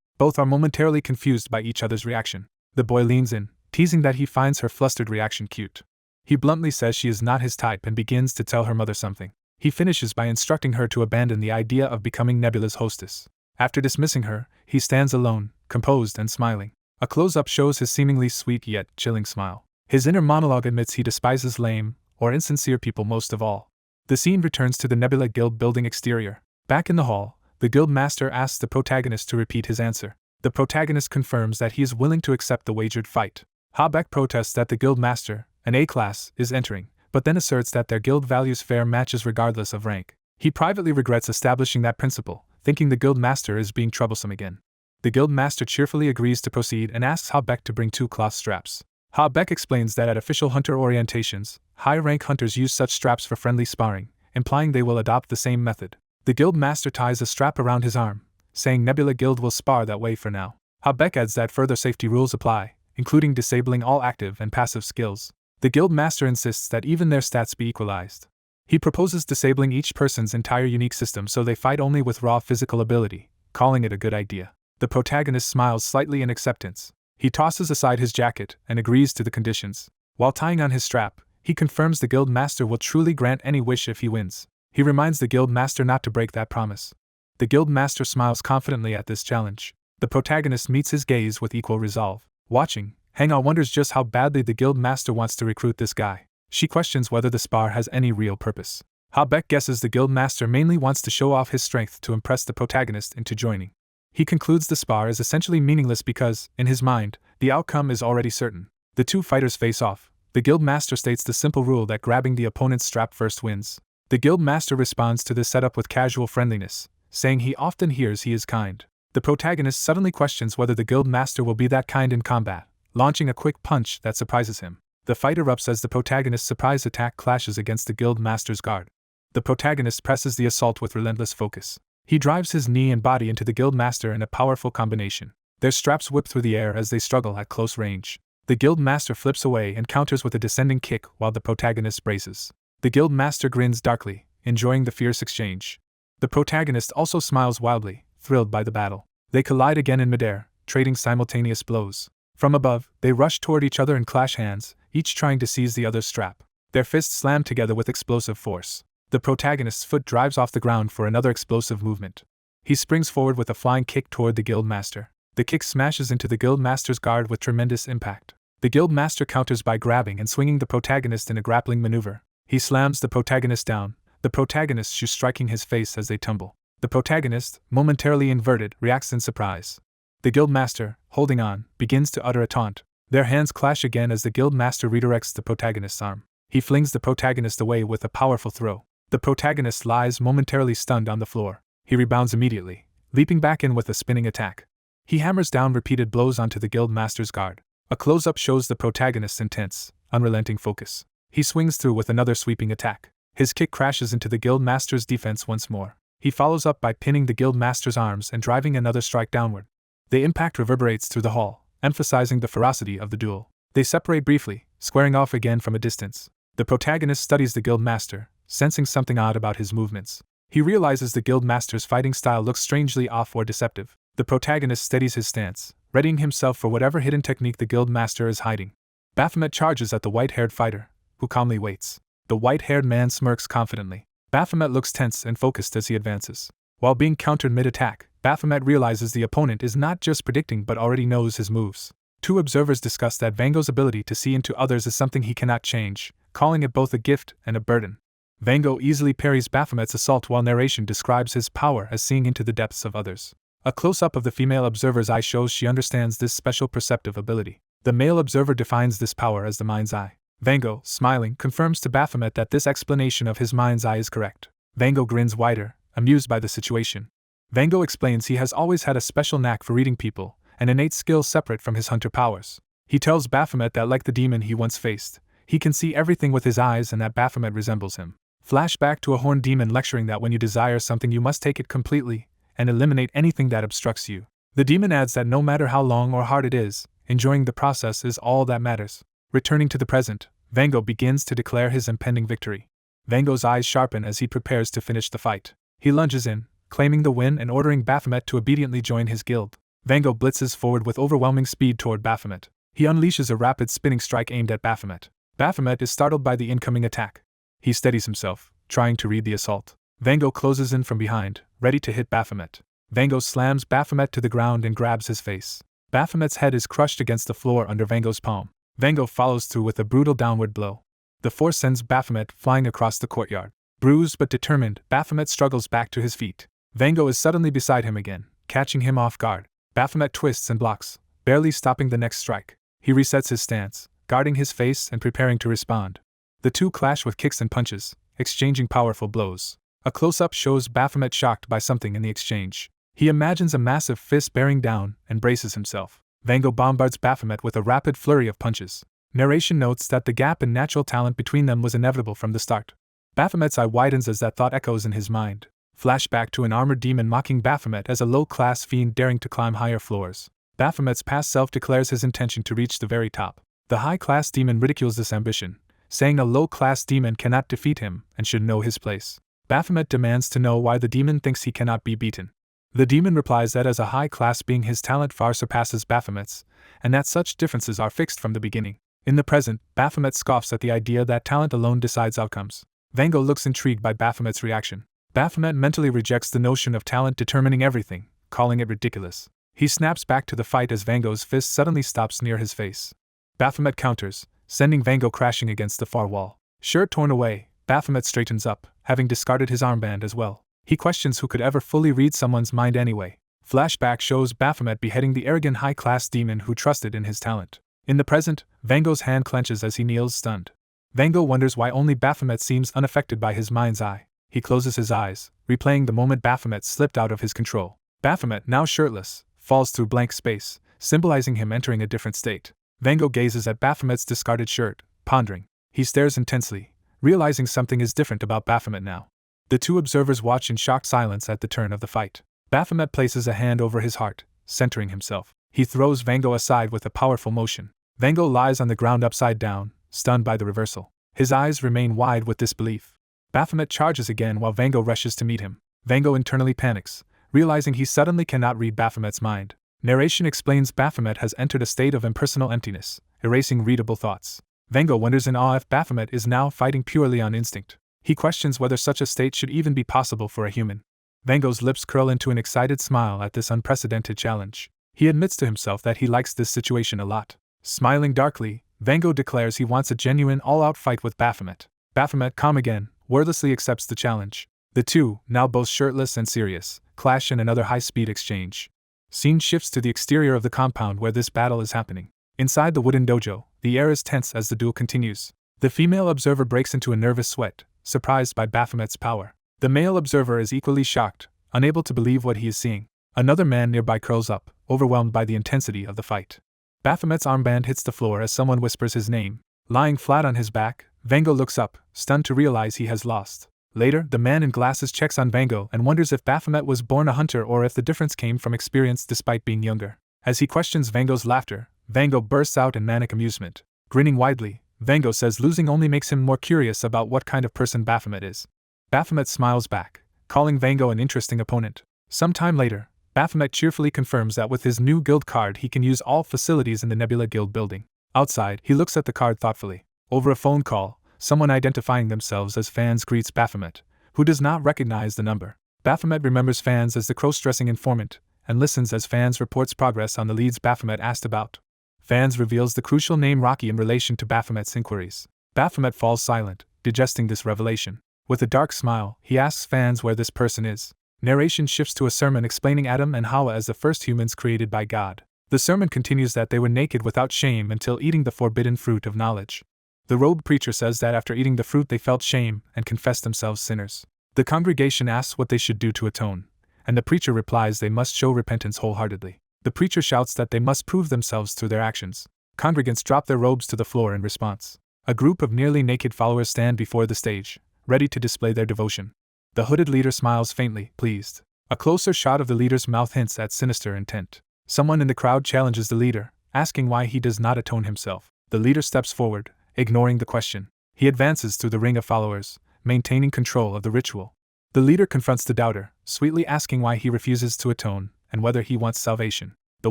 Both are momentarily confused by each other's reaction. The boy leans in, teasing that he finds her flustered reaction cute. He bluntly says she is not his type and begins to tell her mother something. He finishes by instructing her to abandon the idea of becoming Nebula's hostess. After dismissing her, he stands alone, composed and smiling. A close-up shows his seemingly sweet yet chilling smile. His inner monologue admits he despises lame or insincere people most of all. The scene returns to the Nebula Guild building exterior. Back in the hall, the guild master asks the protagonist to repeat his answer. The protagonist confirms that he is willing to accept the wagered fight. Habeck protests that the guild master, an A-class, is entering, but then asserts that their guild values fair matches regardless of rank. He privately regrets establishing that principle, thinking the guild master is being troublesome again. The guild master cheerfully agrees to proceed and asks Habeck to bring 2 cloth straps. Habeck explains that at official hunter orientations, high-rank hunters use such straps for friendly sparring, implying they will adopt the same method. The guild master ties a strap around his arm, saying Nebula Guild will spar that way for now. Habeck adds that further safety rules apply, including disabling all active and passive skills. The guild master insists that even their stats be equalized. He proposes disabling each person's entire unique system so they fight only with raw physical ability, calling it a good idea. The protagonist smiles slightly in acceptance. He tosses aside his jacket and agrees to the conditions. While tying on his strap, he confirms the guild master will truly grant any wish if he wins. He reminds the guild master not to break that promise. The guild master smiles confidently at this challenge. The protagonist meets his gaze with equal resolve. Watching, Hang-Ah wonders just how badly the guild master wants to recruit this guy. She questions whether the spar has any real purpose. Habeck guesses the guild master mainly wants to show off his strength to impress the protagonist into joining. He concludes the spar is essentially meaningless because, in his mind, the outcome is already certain. The 2 fighters face off. The guild master states the simple rule that grabbing the opponent's strap first wins. The guild master responds to this setup with casual friendliness, saying he often hears he is kind. The protagonist suddenly questions whether the guild master will be that kind in combat, launching a quick punch that surprises him. The fight erupts as the protagonist's surprise attack clashes against the guild master's guard. The protagonist presses the assault with relentless focus. He drives his knee and body into the guild master in a powerful combination. Their straps whip through the air as they struggle at close range. The guild master flips away and counters with a descending kick while the protagonist braces. The guild master grins darkly, enjoying the fierce exchange. The protagonist also smiles wildly, thrilled by the battle. They collide again in midair, trading simultaneous blows. From above, they rush toward each other and clash hands, each trying to seize the other's strap. Their fists slam together with explosive force. The protagonist's foot drives off the ground for another explosive movement. He springs forward with a flying kick toward the guild master. The kick smashes into the guild master's guard with tremendous impact. The guild master counters by grabbing and swinging the protagonist in a grappling maneuver. He slams the protagonist down, the protagonist's shoe striking his face as they tumble. The protagonist, momentarily inverted, reacts in surprise. The guild master, holding on, begins to utter a taunt. Their hands clash again as the guild master redirects the protagonist's arm. He flings the protagonist away with a powerful throw. The protagonist lies momentarily stunned on the floor. He rebounds immediately, leaping back in with a spinning attack. He hammers down repeated blows onto the guild master's guard. A close-up shows the protagonist's intense, unrelenting focus. He swings through with another sweeping attack. His kick crashes into the guild master's defense once more. He follows up by pinning the guild master's arms and driving another strike downward. The impact reverberates through the hall, emphasizing the ferocity of the duel. They separate briefly, squaring off again from a distance. The protagonist studies the guild master, sensing something odd about his movements. He realizes the guild master's fighting style looks strangely off or deceptive. The protagonist steadies his stance, readying himself for whatever hidden technique the guild master is hiding. Baphomet charges at the white-haired fighter, who calmly waits. The white-haired man smirks confidently. Baphomet looks tense and focused as he advances. While being countered mid-attack, Baphomet realizes the opponent is not just predicting but already knows his moves. 2 observers discuss that Vango's ability to see into others is something he cannot change, calling it both a gift and a burden. Vango easily parries Baphomet's assault while narration describes his power as seeing into the depths of others. A close-up of the female observer's eye shows she understands this special perceptive ability. The male observer defines this power as the mind's eye. Vango, smiling, confirms to Baphomet that this explanation of his mind's eye is correct. Vango grins wider, amused by the situation. Vango explains he has always had a special knack for reading people, an innate skill separate from his hunter powers. He tells Baphomet that like the demon he once faced, he can see everything with his eyes and that Baphomet resembles him. Flashback to a horned demon lecturing that when you desire something you must take it completely, and eliminate anything that obstructs you. The demon adds that no matter how long or hard it is, enjoying the process is all that matters. Returning to the present, Vango begins to declare his impending victory. Vango's eyes sharpen as he prepares to finish the fight. He lunges in, claiming the win and ordering Baphomet to obediently join his guild. Vango blitzes forward with overwhelming speed toward Baphomet. He unleashes a rapid spinning strike aimed at Baphomet. Baphomet is startled by the incoming attack. He steadies himself, trying to read the assault. Vango closes in from behind, ready to hit Baphomet. Vango slams Baphomet to the ground and grabs his face. Baphomet's head is crushed against the floor under Vango's palm. Vango follows through with a brutal downward blow. The force sends Baphomet flying across the courtyard. Bruised but determined, Baphomet struggles back to his feet. Vango is suddenly beside him again, catching him off guard. Baphomet twists and blocks, barely stopping the next strike. He resets his stance, guarding his face and preparing to respond. The two clash with kicks and punches, exchanging powerful blows. A close-up shows Baphomet shocked by something in the exchange. He imagines a massive fist bearing down and braces himself. Vango bombards Baphomet with a rapid flurry of punches. Narration notes that the gap in natural talent between them was inevitable from the start. Baphomet's eye widens as that thought echoes in his mind. Flashback to an armored demon mocking Baphomet as a low-class fiend daring to climb higher floors. Baphomet's past self declares his intention to reach the very top. The high-class demon ridicules this ambition, saying a low-class demon cannot defeat him and should know his place. Baphomet demands to know why the demon thinks he cannot be beaten. The demon replies that as a high-class being his talent far surpasses Baphomet's, and that such differences are fixed from the beginning. In the present, Baphomet scoffs at the idea that talent alone decides outcomes. Vango looks intrigued by Baphomet's reaction. Baphomet mentally rejects the notion of talent determining everything, calling it ridiculous. He snaps back to the fight as Vango's fist suddenly stops near his face. Baphomet counters, sending Vango crashing against the far wall. Shirt torn away, Baphomet straightens up, having discarded his armband as well. He questions who could ever fully read someone's mind anyway. Flashback shows Baphomet beheading the arrogant high-class demon who trusted in his talent. In the present, Vango's hand clenches as he kneels stunned. Vango wonders why only Baphomet seems unaffected by his mind's eye. He closes his eyes, replaying the moment Baphomet slipped out of his control. Baphomet, now shirtless, falls through blank space, symbolizing him entering a different state. Vango gazes at Baphomet's discarded shirt, pondering. He stares intensely, realizing something is different about Baphomet now. The two observers watch in shocked silence at the turn of the fight. Baphomet places a hand over his heart, centering himself. He throws Vango aside with a powerful motion. Vango lies on the ground upside down, stunned by the reversal. His eyes remain wide with disbelief. Baphomet charges again while Vango rushes to meet him. Vango internally panics, realizing he suddenly cannot read Baphomet's mind. Narration explains Baphomet has entered a state of impersonal emptiness, erasing readable thoughts. Vango wonders in awe if Baphomet is now fighting purely on instinct. He questions whether such a state should even be possible for a human. Vango's lips curl into an excited smile at this unprecedented challenge. He admits to himself that he likes this situation a lot. Smiling darkly, Vango declares he wants a genuine all-out fight with Baphomet. Baphomet, calm again, wordlessly accepts the challenge. The two, now both shirtless and serious, clash in another high-speed exchange. Scene shifts to the exterior of the compound where this battle is happening. Inside the wooden dojo, the air is tense as the duel continues. The female observer breaks into a nervous sweat, surprised by Baphomet's power. The male observer is equally shocked, unable to believe what he is seeing. Another man nearby curls up, overwhelmed by the intensity of the fight. Baphomet's armband hits the floor as someone whispers his name. Lying flat on his back, Vango looks up, stunned to realize he has lost. Later, the man in glasses checks on Vango and wonders if Baphomet was born a hunter or if the difference came from experience despite being younger. As he questions Vango's laughter, Vango bursts out in manic amusement. Grinning widely, Vango says losing only makes him more curious about what kind of person Baphomet is. Baphomet smiles back, calling Vango an interesting opponent. Some time later, Baphomet cheerfully confirms that with his new guild card he can use all facilities in the Nebula Guild building. Outside, he looks at the card thoughtfully. Over a phone call, someone identifying themselves as Fans greets Baphomet, who does not recognize the number. Baphomet remembers Fans as the cross-dressing informant, and listens as Fans reports progress on the leads Baphomet asked about. Fans reveals the crucial name Rocky in relation to Baphomet's inquiries. Baphomet falls silent, digesting this revelation. With a dark smile, he asks Fans where this person is. Narration shifts to a sermon explaining Adam and Hawa as the first humans created by God. The sermon continues that they were naked without shame until eating the forbidden fruit of knowledge. The robed preacher says that after eating the fruit they felt shame and confessed themselves sinners. The congregation asks what they should do to atone, and the preacher replies they must show repentance wholeheartedly. The preacher shouts that they must prove themselves through their actions. Congregants drop their robes to the floor in response. A group of nearly naked followers stand before the stage, ready to display their devotion. The hooded leader smiles faintly, pleased. A closer shot of the leader's mouth hints at sinister intent. Someone in the crowd challenges the leader, asking why he does not atone himself. The leader steps forward, ignoring the question. He advances through the ring of followers, maintaining control of the ritual. The leader confronts the doubter, sweetly asking why he refuses to atone, and whether he wants salvation. The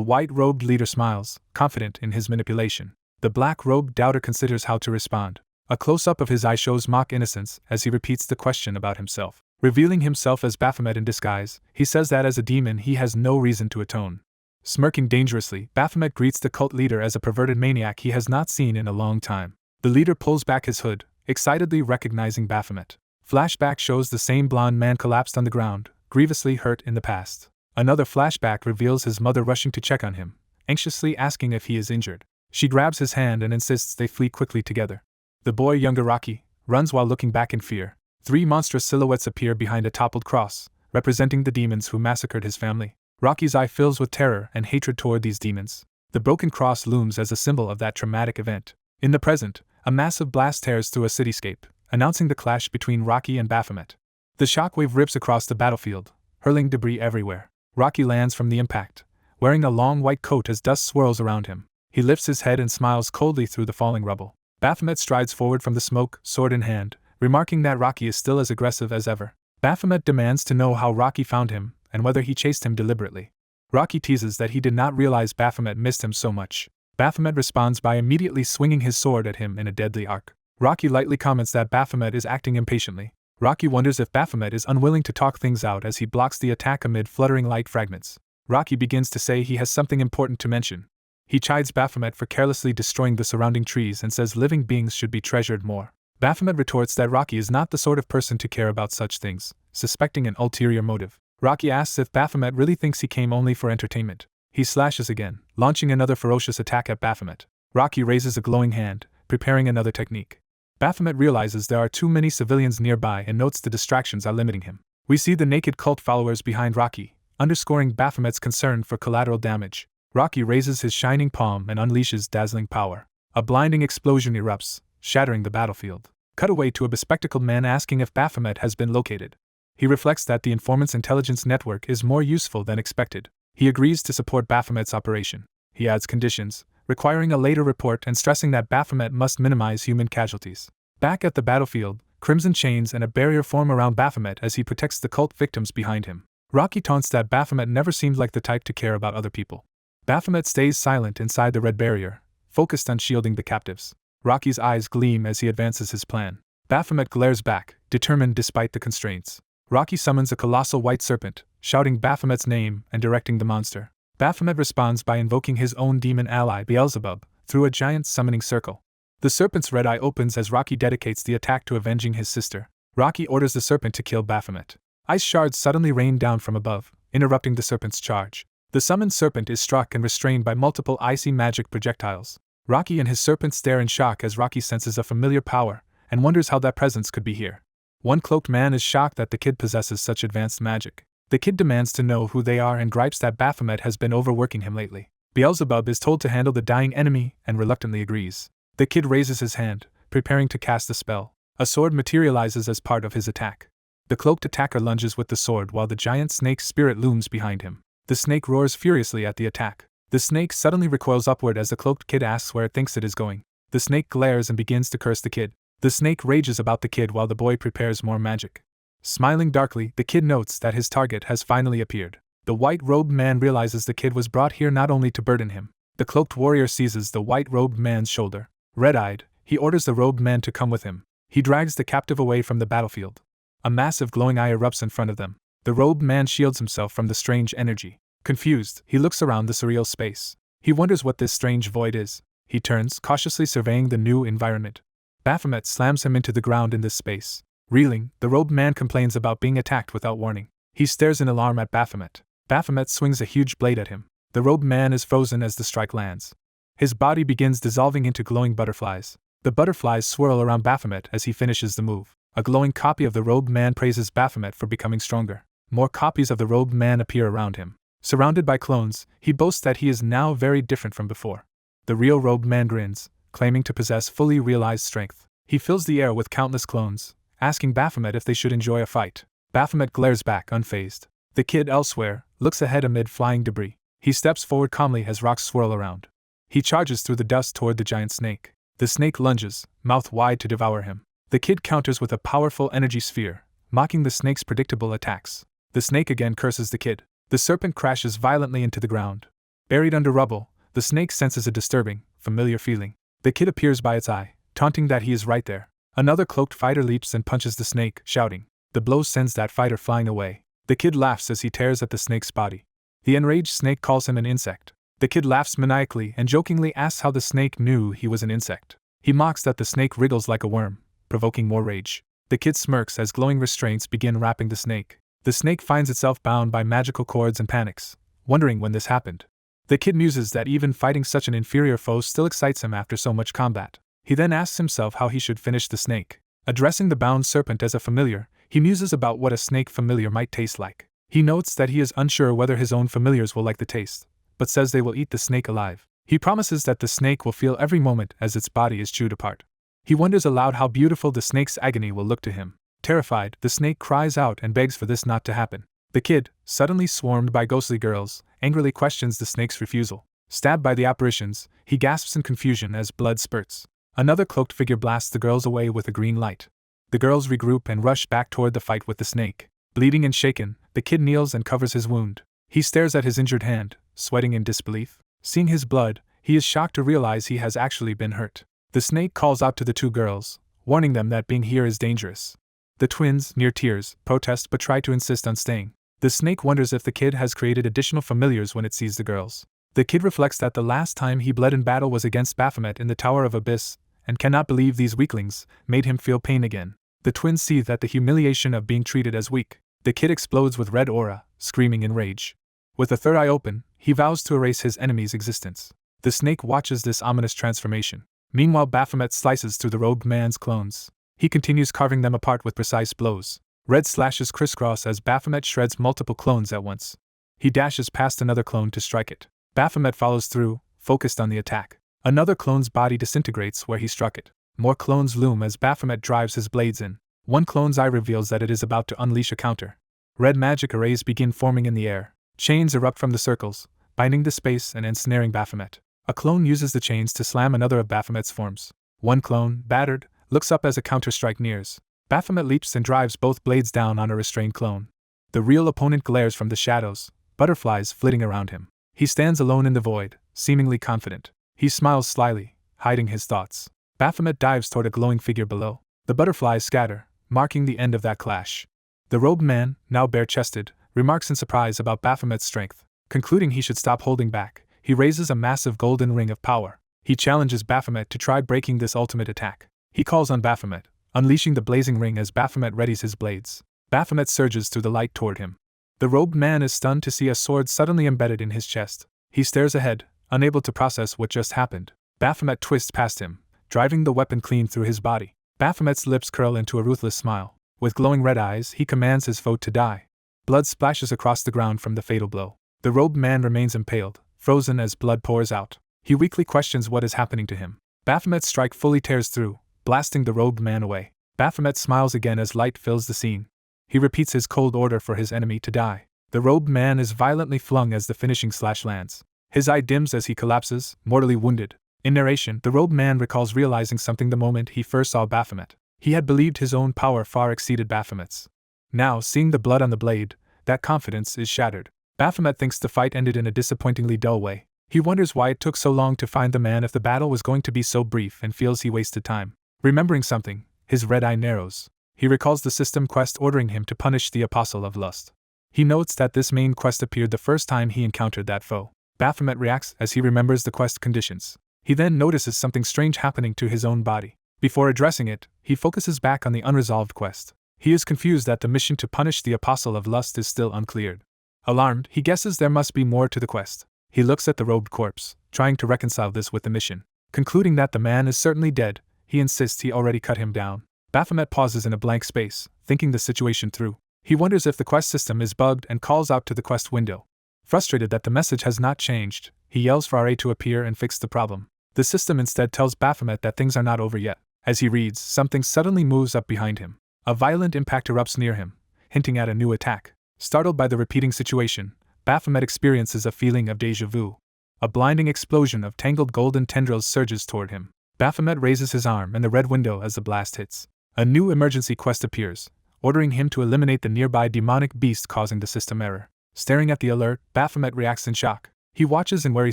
white-robed leader smiles, confident in his manipulation. The black-robed doubter considers how to respond. A close-up of his eye shows mock innocence as he repeats the question about himself. Revealing himself as Baphomet in disguise, he says that as a demon he has no reason to atone. Smirking dangerously, Baphomet greets the cult leader as a perverted maniac he has not seen in a long time. The leader pulls back his hood, excitedly recognizing Baphomet. Flashback shows the same blonde man collapsed on the ground, grievously hurt in the past. Another flashback reveals his mother rushing to check on him, anxiously asking if he is injured. She grabs his hand and insists they flee quickly together. The boy, younger Rocky, runs while looking back in fear. 3 monstrous silhouettes appear behind a toppled cross, representing the demons who massacred his family. Rocky's eye fills with terror and hatred toward these demons. The broken cross looms as a symbol of that traumatic event. In the present, a massive blast tears through a cityscape, announcing the clash between Rocky and Baphomet. The shockwave rips across the battlefield, hurling debris everywhere. Rocky lands from the impact, wearing a long white coat as dust swirls around him. He lifts his head and smiles coldly through the falling rubble. Baphomet strides forward from the smoke, sword in hand, remarking that Rocky is still as aggressive as ever. Baphomet demands to know how Rocky found him, and whether he chased him deliberately. Rocky teases that he did not realize Baphomet missed him so much. Baphomet responds by immediately swinging his sword at him in a deadly arc. Rocky lightly comments that Baphomet is acting impatiently. Rocky wonders if Baphomet is unwilling to talk things out as he blocks the attack amid fluttering light fragments. Rocky begins to say he has something important to mention. He chides Baphomet for carelessly destroying the surrounding trees and says living beings should be treasured more. Baphomet retorts that Rocky is not the sort of person to care about such things, suspecting an ulterior motive. Rocky asks if Baphomet really thinks he came only for entertainment. He slashes again, launching another ferocious attack at Baphomet. Rocky raises a glowing hand, preparing another technique. Baphomet realizes there are too many civilians nearby and notes the distractions are limiting him. We see the naked cult followers behind Rocky, underscoring Baphomet's concern for collateral damage. Rocky raises his shining palm and unleashes dazzling power. A blinding explosion erupts, shattering the battlefield. Cut away to a bespectacled man asking if Baphomet has been located. He reflects that the informant's intelligence network is more useful than expected. He agrees to support Baphomet's operation. He adds conditions, requiring a later report and stressing that Baphomet must minimize human casualties. Back at the battlefield, crimson chains and a barrier form around Baphomet as he protects the cult victims behind him. Rocky taunts that Baphomet never seemed like the type to care about other people. Baphomet stays silent inside the red barrier, focused on shielding the captives. Rocky's eyes gleam as he advances his plan. Baphomet glares back, determined despite the constraints. Rocky summons a colossal white serpent, shouting Baphomet's name and directing the monster. Baphomet responds by invoking his own demon ally Beelzebub through a giant summoning circle. The serpent's red eye opens as Rocky dedicates the attack to avenging his sister. Rocky orders the serpent to kill Baphomet. Ice shards suddenly rain down from above, interrupting the serpent's charge. The summoned serpent is struck and restrained by multiple icy magic projectiles. Rocky and his serpent stare in shock as Rocky senses a familiar power and wonders how that presence could be here. One cloaked man is shocked that the kid possesses such advanced magic. The kid demands to know who they are and gripes that Baphomet has been overworking him lately. Beelzebub is told to handle the dying enemy and reluctantly agrees. The kid raises his hand, preparing to cast a spell. A sword materializes as part of his attack. The cloaked attacker lunges with the sword while the giant snake's spirit looms behind him. The snake roars furiously at the attack. The snake suddenly recoils upward as the cloaked kid asks where it thinks it is going. The snake glares and begins to curse the kid. The snake rages about the kid while the boy prepares more magic. Smiling darkly, the kid notes that his target has finally appeared. The white-robed man realizes the kid was brought here not only to burden him. The cloaked warrior seizes the white-robed man's shoulder. Red-eyed, he orders the robed man to come with him. He drags the captive away from the battlefield. A massive glowing eye erupts in front of them. The robed man shields himself from the strange energy. Confused, he looks around the surreal space. He wonders what this strange void is. He turns, cautiously surveying the new environment. Baphomet slams him into the ground in this space. Reeling, the robed man complains about being attacked without warning. He stares in alarm at Baphomet. Baphomet swings a huge blade at him. The robed man is frozen as the strike lands. His body begins dissolving into glowing butterflies. The butterflies swirl around Baphomet as he finishes the move. A glowing copy of the robed man praises Baphomet for becoming stronger. More copies of the robed man appear around him. Surrounded by clones, he boasts that he is now very different from before. The real robed man grins, claiming to possess fully realized strength. He fills the air with countless clones, asking Baphomet if they should enjoy a fight. Baphomet glares back, unfazed. The kid, elsewhere, looks ahead amid flying debris. He steps forward calmly as rocks swirl around. He charges through the dust toward the giant snake. The snake lunges, mouth wide to devour him. The kid counters with a powerful energy sphere, mocking the snake's predictable attacks. The snake again curses the kid. The serpent crashes violently into the ground. Buried under rubble, the snake senses a disturbing, familiar feeling. The kid appears by its eye, taunting that he is right there. Another cloaked fighter leaps and punches the snake, shouting. The blow sends that fighter flying away. The kid laughs as he tears at the snake's body. The enraged snake calls him an insect. The kid laughs maniacally and jokingly asks how the snake knew he was an insect. He mocks that the snake wriggles like a worm, provoking more rage. The kid smirks as glowing restraints begin wrapping the snake. The snake finds itself bound by magical cords and panics, wondering when this happened. The kid muses that even fighting such an inferior foe still excites him after so much combat. He then asks himself how he should finish the snake. Addressing the bound serpent as a familiar, he muses about what a snake familiar might taste like. He notes that he is unsure whether his own familiars will like the taste, but says they will eat the snake alive. He promises that the snake will feel every moment as its body is chewed apart. He wonders aloud how beautiful the snake's agony will look to him. Terrified, the snake cries out and begs for this not to happen. The kid, suddenly swarmed by ghostly girls, angrily questions the snake's refusal. Stabbed by the apparitions, he gasps in confusion as blood spurts. Another cloaked figure blasts the girls away with a green light. The girls regroup and rush back toward the fight with the snake. Bleeding and shaken, the kid kneels and covers his wound. He stares at his injured hand, sweating in disbelief. Seeing his blood, he is shocked to realize he has actually been hurt. The snake calls out to the two girls, warning them that being here is dangerous. The twins, near tears, protest but try to insist on staying. The snake wonders if the kid has created additional familiars when it sees the girls. The kid reflects that the last time he bled in battle was against Baphomet in the Tower of Abyss, and cannot believe these weaklings made him feel pain again. The twins seethe at the humiliation of being treated as weak. The kid explodes with red aura, screaming in rage. With the third eye open, he vows to erase his enemy's existence. The snake watches this ominous transformation. Meanwhile, Baphomet slices through the robed man's clones. He continues carving them apart with precise blows. Red slashes crisscross as Baphomet shreds multiple clones at once. He dashes past another clone to strike it. Baphomet follows through, focused on the attack. Another clone's body disintegrates where he struck it. More clones loom as Baphomet drives his blades in. One clone's eye reveals that it is about to unleash a counter. Red magic arrays begin forming in the air. Chains erupt from the circles, binding the space and ensnaring Baphomet. A clone uses the chains to slam another of Baphomet's forms. One clone, battered, looks up as a counter-strike nears. Baphomet leaps and drives both blades down on a restrained clone. The real opponent glares from the shadows, butterflies flitting around him. He stands alone in the void, seemingly confident. He smiles slyly, hiding his thoughts. Baphomet dives toward a glowing figure below. The butterflies scatter, marking the end of that clash. The robed man, now bare-chested, remarks in surprise about Baphomet's strength. Concluding he should stop holding back, he raises a massive golden ring of power. He challenges Baphomet to try breaking this ultimate attack. He calls on Baphomet, unleashing the blazing ring as Baphomet readies his blades. Baphomet surges through the light toward him. The robed man is stunned to see a sword suddenly embedded in his chest. He stares ahead, unable to process what just happened. Baphomet twists past him, driving the weapon clean through his body. Baphomet's lips curl into a ruthless smile. With glowing red eyes, he commands his foe to die. Blood splashes across the ground from the fatal blow. The robed man remains impaled, frozen as blood pours out. He weakly questions what is happening to him. Baphomet's strike fully tears through, blasting the robed man away. Baphomet smiles again as light fills the scene. He repeats his cold order for his enemy to die. The robed man is violently flung as the finishing slash lands. His eye dims as he collapses, mortally wounded. In narration, the robed man recalls realizing something the moment he first saw Baphomet. He had believed his own power far exceeded Baphomet's. Now, seeing the blood on the blade, that confidence is shattered. Baphomet thinks the fight ended in a disappointingly dull way. He wonders why it took so long to find the man if the battle was going to be so brief and feels he wasted time. Remembering something, his red eye narrows. He recalls the system quest ordering him to punish the Apostle of Lust. He notes that this main quest appeared the first time he encountered that foe. Baphomet reacts as he remembers the quest conditions. He then notices something strange happening to his own body. Before addressing it, he focuses back on the unresolved quest. He is confused that the mission to punish the Apostle of Lust is still uncleared. Alarmed, he guesses there must be more to the quest. He looks at the robed corpse, trying to reconcile this with the mission. Concluding that the man is certainly dead, he insists he already cut him down. Baphomet pauses in a blank space, thinking the situation through. He wonders if the quest system is bugged and calls out to the quest window. Frustrated that the message has not changed, he yells for RA to appear and fix the problem. The system instead tells Baphomet that things are not over yet. As he reads, something suddenly moves up behind him. A violent impact erupts near him, hinting at a new attack. Startled by the repeating situation, Baphomet experiences a feeling of déjà vu. A blinding explosion of tangled golden tendrils surges toward him. Baphomet raises his arm in the red window as the blast hits. A new emergency quest appears, ordering him to eliminate the nearby demonic beast causing the system error. Staring at the alert, Baphomet reacts in shock. He watches in wary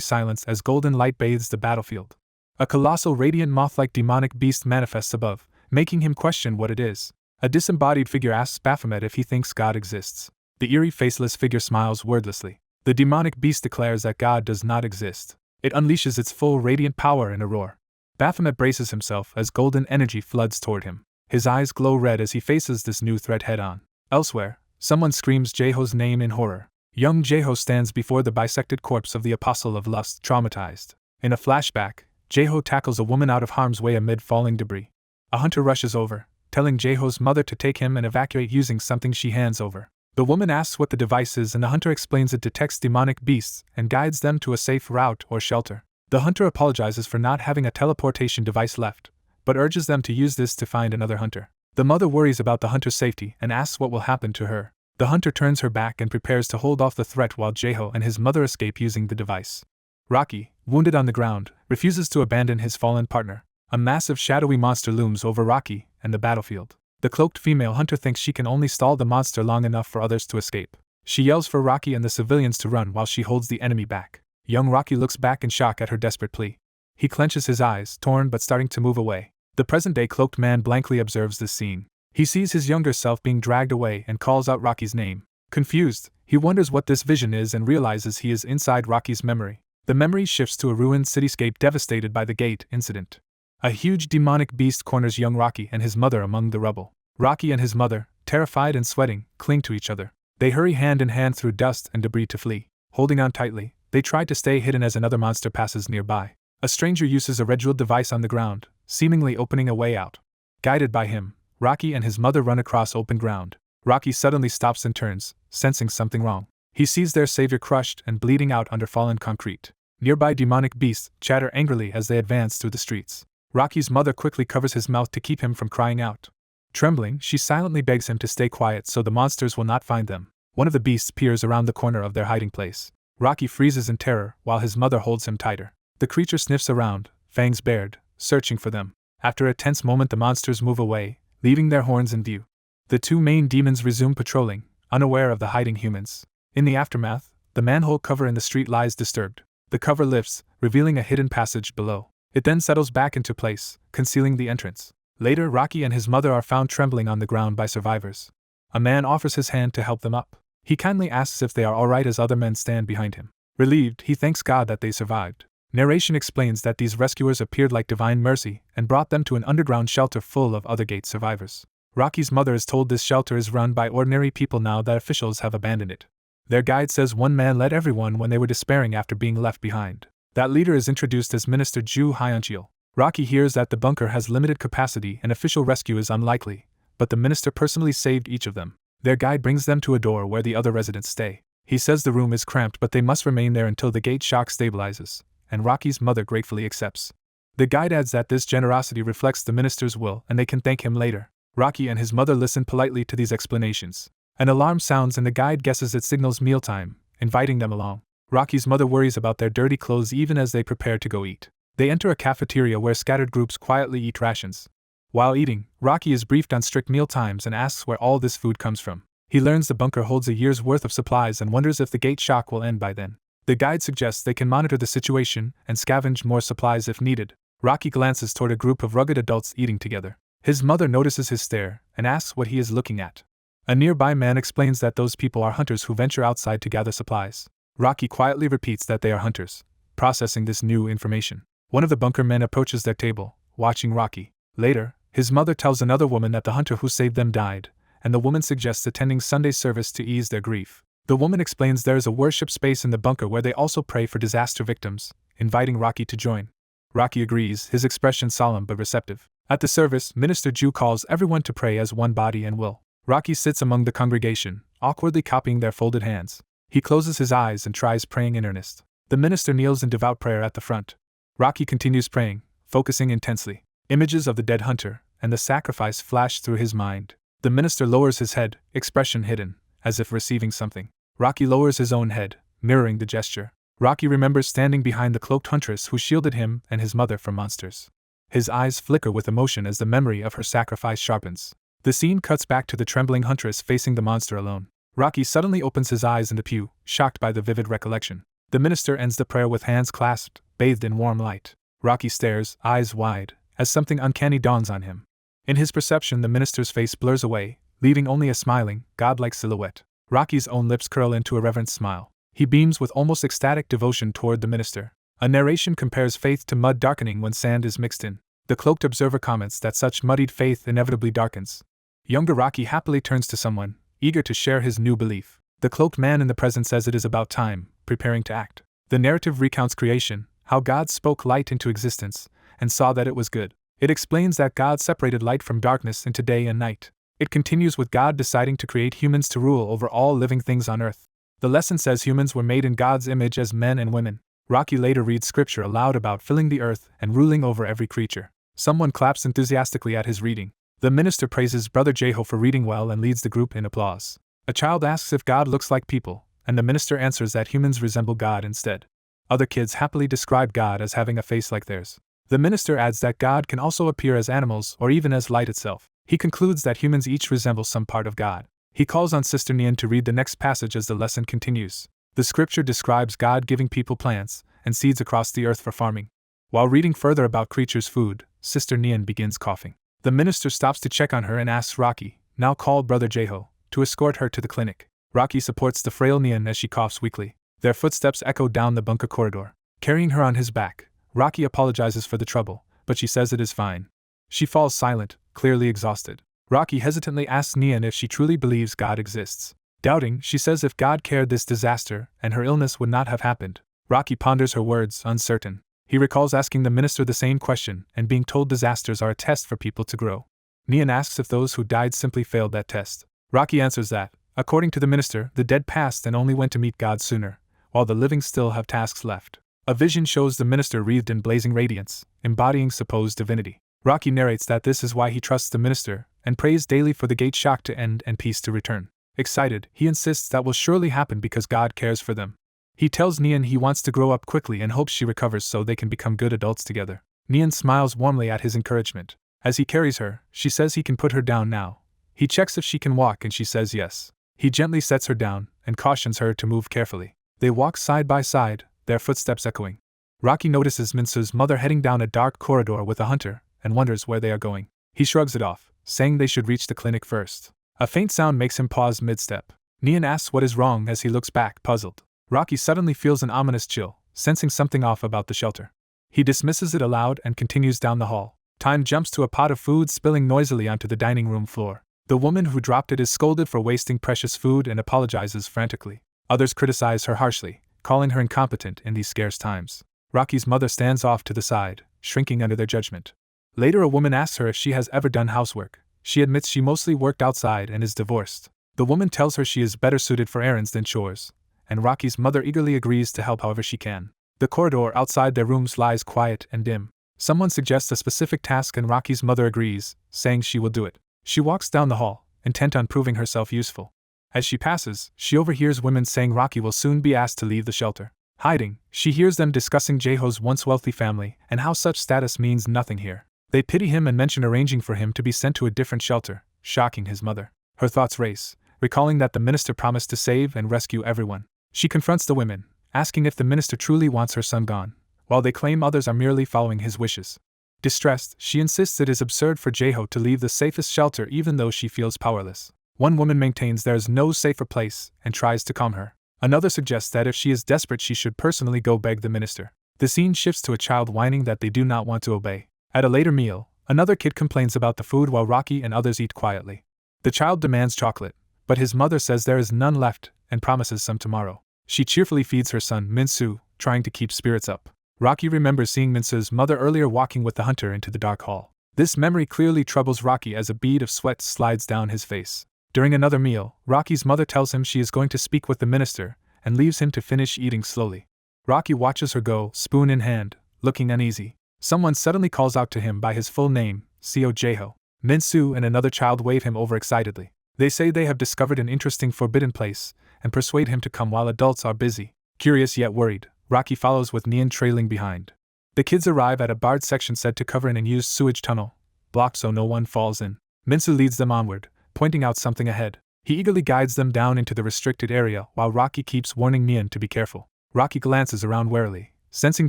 silence as golden light bathes the battlefield. A colossal radiant moth-like demonic beast manifests above, making him question what it is. A disembodied figure asks Baphomet if he thinks God exists. The eerie faceless figure smiles wordlessly. The demonic beast declares that God does not exist. It unleashes its full radiant power in a roar. Baphomet braces himself as golden energy floods toward him. His eyes glow red as he faces this new threat head-on. Elsewhere, someone screams Jeho's name in horror. Young Jeho stands before the bisected corpse of the Apostle of Lust, traumatized. In a flashback, Jeho tackles a woman out of harm's way amid falling debris. A hunter rushes over, telling Jeho's mother to take him and evacuate using something she hands over. The woman asks what the device is and the hunter explains it detects demonic beasts and guides them to a safe route or shelter. The hunter apologizes for not having a teleportation device left, but urges them to use this to find another hunter. The mother worries about the hunter's safety and asks what will happen to her. The hunter turns her back and prepares to hold off the threat while Jeho and his mother escape using the device. Rocky, wounded on the ground, refuses to abandon his fallen partner. A massive shadowy monster looms over Rocky and the battlefield. The cloaked female hunter thinks she can only stall the monster long enough for others to escape. She yells for Rocky and the civilians to run while she holds the enemy back. Young Rocky looks back in shock at her desperate plea. He clenches his eyes, torn but starting to move away. The present-day cloaked man blankly observes this scene. He sees his younger self being dragged away and calls out Rocky's name. Confused, he wonders what this vision is and realizes he is inside Rocky's memory. The memory shifts to a ruined cityscape devastated by the gate incident. A huge demonic beast corners young Rocky and his mother among the rubble. Rocky and his mother, terrified and sweating, cling to each other. They hurry hand in hand through dust and debris to flee. Holding on tightly, they try to stay hidden as another monster passes nearby. A stranger uses a red jeweled device on the ground, seemingly opening a way out. Guided by him, Rocky and his mother run across open ground. Rocky suddenly stops and turns, sensing something wrong. He sees their savior crushed and bleeding out under fallen concrete. Nearby demonic beasts chatter angrily as they advance through the streets. Rocky's mother quickly covers his mouth to keep him from crying out. Trembling, she silently begs him to stay quiet so the monsters will not find them. One of the beasts peers around the corner of their hiding place. Rocky freezes in terror while his mother holds him tighter. The creature sniffs around, fangs bared, searching for them. After a tense moment, the monsters move away, leaving their horns in view. The two main demons resume patrolling, unaware of the hiding humans. In the aftermath, the manhole cover in the street lies disturbed. The cover lifts, revealing a hidden passage below. It then settles back into place, concealing the entrance. Later, Rocky and his mother are found trembling on the ground by survivors. A man offers his hand to help them up. He kindly asks if they are alright as other men stand behind him. Relieved, he thanks God that they survived. Narration explains that these rescuers appeared like divine mercy and brought them to an underground shelter full of other gate survivors. Rocky's mother is told this shelter is run by ordinary people now that officials have abandoned it. Their guide says one man led everyone when they were despairing after being left behind. That leader is introduced as Minister Jeju Hyuncheol. Rocky hears that the bunker has limited capacity and official rescue is unlikely, but the minister personally saved each of them. Their guide brings them to a door where the other residents stay. He says the room is cramped but they must remain there until the gate shock stabilizes, and Rocky's mother gratefully accepts. The guide adds that this generosity reflects the minister's will and they can thank him later. Rocky and his mother listen politely to these explanations. An alarm sounds and the guide guesses it signals mealtime, inviting them along. Rocky's mother worries about their dirty clothes even as they prepare to go eat. They enter a cafeteria where scattered groups quietly eat rations. While eating, Rocky is briefed on strict meal times and asks where all this food comes from. He learns the bunker holds a year's worth of supplies and wonders if the gate shock will end by then. The guide suggests they can monitor the situation and scavenge more supplies if needed. Rocky glances toward a group of rugged adults eating together. His mother notices his stare and asks what he is looking at. A nearby man explains that those people are hunters who venture outside to gather supplies. Rocky quietly repeats that they are hunters, processing this new information. One of the bunker men approaches their table, watching Rocky. Later, his mother tells another woman that the hunter who saved them died, and the woman suggests attending Sunday service to ease their grief. The woman explains there is a worship space in the bunker where they also pray for disaster victims, inviting Rocky to join. Rocky agrees, his expression solemn but receptive. At the service, Minister Jeju calls everyone to pray as one body and will. Rocky sits among the congregation, awkwardly copying their folded hands. He closes his eyes and tries praying in earnest. The minister kneels in devout prayer at the front. Rocky continues praying, focusing intensely. Images of the dead hunter and the sacrifice flash through his mind. The minister lowers his head, expression hidden, as if receiving something. Rocky lowers his own head, mirroring the gesture. Rocky remembers standing behind the cloaked huntress who shielded him and his mother from monsters. His eyes flicker with emotion as the memory of her sacrifice sharpens. The scene cuts back to the trembling huntress facing the monster alone. Rocky suddenly opens his eyes in the pew, shocked by the vivid recollection. The minister ends the prayer with hands clasped, bathed in warm light. Rocky stares, eyes wide, as something uncanny dawns on him. In his perception, the minister's face blurs away, leaving only a smiling, godlike silhouette. Rocky's own lips curl into a reverent smile. He beams with almost ecstatic devotion toward the minister. A narration compares faith to mud darkening when sand is mixed in. The cloaked observer comments that such muddied faith inevitably darkens. Younger Rocky happily turns to someone, eager to share his new belief. The cloaked man in the present says it is about time, preparing to act. The narrative recounts creation, how God spoke light into existence, and saw that it was good. It explains that God separated light from darkness into day and night. It continues with God deciding to create humans to rule over all living things on earth. The lesson says humans were made in God's image as men and women. Rocky later reads scripture aloud about filling the earth and ruling over every creature. Someone claps enthusiastically at his reading. The minister praises Brother Jeju for reading well and leads the group in applause. A child asks if God looks like people, and the minister answers that humans resemble God instead. Other kids happily describe God as having a face like theirs. The minister adds that God can also appear as animals or even as light itself. He concludes that humans each resemble some part of God. He calls on Sister Nian to read the next passage as the lesson continues. The scripture describes God giving people plants and seeds across the earth for farming. While reading further about creatures' food, Sister Nian begins coughing. The minister stops to check on her and asks Rocky, now called Brother Jeju, to escort her to the clinic. Rocky supports the frail Nian as she coughs weakly. Their footsteps echo down the bunker corridor. Carrying her on his back, Rocky apologizes for the trouble, but she says it is fine. She falls silent, clearly exhausted. Rocky hesitantly asks Nian if she truly believes God exists. Doubting, she says if God cared, this disaster and her illness would not have happened. Rocky ponders her words, uncertain. He recalls asking the minister the same question and being told disasters are a test for people to grow. Nian asks if those who died simply failed that test. Rocky answers that, according to the minister, the dead passed and only went to meet God sooner, while the living still have tasks left. A vision shows the minister wreathed in blazing radiance, embodying supposed divinity. Rocky narrates that this is why he trusts the minister, and prays daily for the gate shock to end and peace to return. Excited, he insists that will surely happen because God cares for them. He tells Nian he wants to grow up quickly and hopes she recovers so they can become good adults together. Nian smiles warmly at his encouragement. As he carries her, she says he can put her down now. He checks if she can walk and she says yes. He gently sets her down and cautions her to move carefully. They walk side by side, their footsteps echoing. Rocky notices Minsu's mother heading down a dark corridor with a hunter, and wonders where they are going. He shrugs it off, saying they should reach the clinic first. A faint sound makes him pause mid-step. Nian asks what is wrong as he looks back, puzzled. Rocky suddenly feels an ominous chill, sensing something off about the shelter. He dismisses it aloud and continues down the hall. Time jumps to a pot of food spilling noisily onto the dining room floor. The woman who dropped it is scolded for wasting precious food and apologizes frantically. Others criticize her harshly, calling her incompetent in these scarce times. Rocky's mother stands off to the side, shrinking under their judgment. Later, a woman asks her if she has ever done housework. She admits she mostly worked outside and is divorced. The woman tells her she is better suited for errands than chores, and Rocky's mother eagerly agrees to help however she can. The corridor outside their rooms lies quiet and dim. Someone suggests a specific task and Rocky's mother agrees, saying she will do it. She walks down the hall, intent on proving herself useful. As she passes, she overhears women saying Rocky will soon be asked to leave the shelter. Hiding, she hears them discussing Jeju's once wealthy family and how such status means nothing here. They pity him and mention arranging for him to be sent to a different shelter, shocking his mother. Her thoughts race, recalling that the minister promised to save and rescue everyone. She confronts the women, asking if the minister truly wants her son gone, while they claim others are merely following his wishes. Distressed, she insists it is absurd for Jeju to leave the safest shelter even though she feels powerless. One woman maintains there is no safer place and tries to calm her. Another suggests that if she is desperate she should personally go beg the minister. The scene shifts to a child whining that they do not want to obey. At a later meal, another kid complains about the food while Rocky and others eat quietly. The child demands chocolate, but his mother says there is none left and promises some tomorrow. She cheerfully feeds her son Minsu, trying to keep spirits up. Rocky remembers seeing Minsu's mother earlier walking with the hunter into the dark hall. This memory clearly troubles Rocky as a bead of sweat slides down his face. During another meal, Rocky's mother tells him she is going to speak with the minister and leaves him to finish eating slowly. Rocky watches her go, spoon in hand, looking uneasy. Someone suddenly calls out to him by his full name, Co Jeju. Minsu and another child wave him over excitedly. They say they have discovered an interesting forbidden place and persuade him to come while adults are busy. Curious yet worried, Rocky follows with Nian trailing behind. The kids arrive at a barred section said to cover an unused sewage tunnel, blocked so no one falls in. Minsu leads them onward, pointing out something ahead. He eagerly guides them down into the restricted area while Rocky keeps warning Nian to be careful. Rocky glances around warily, sensing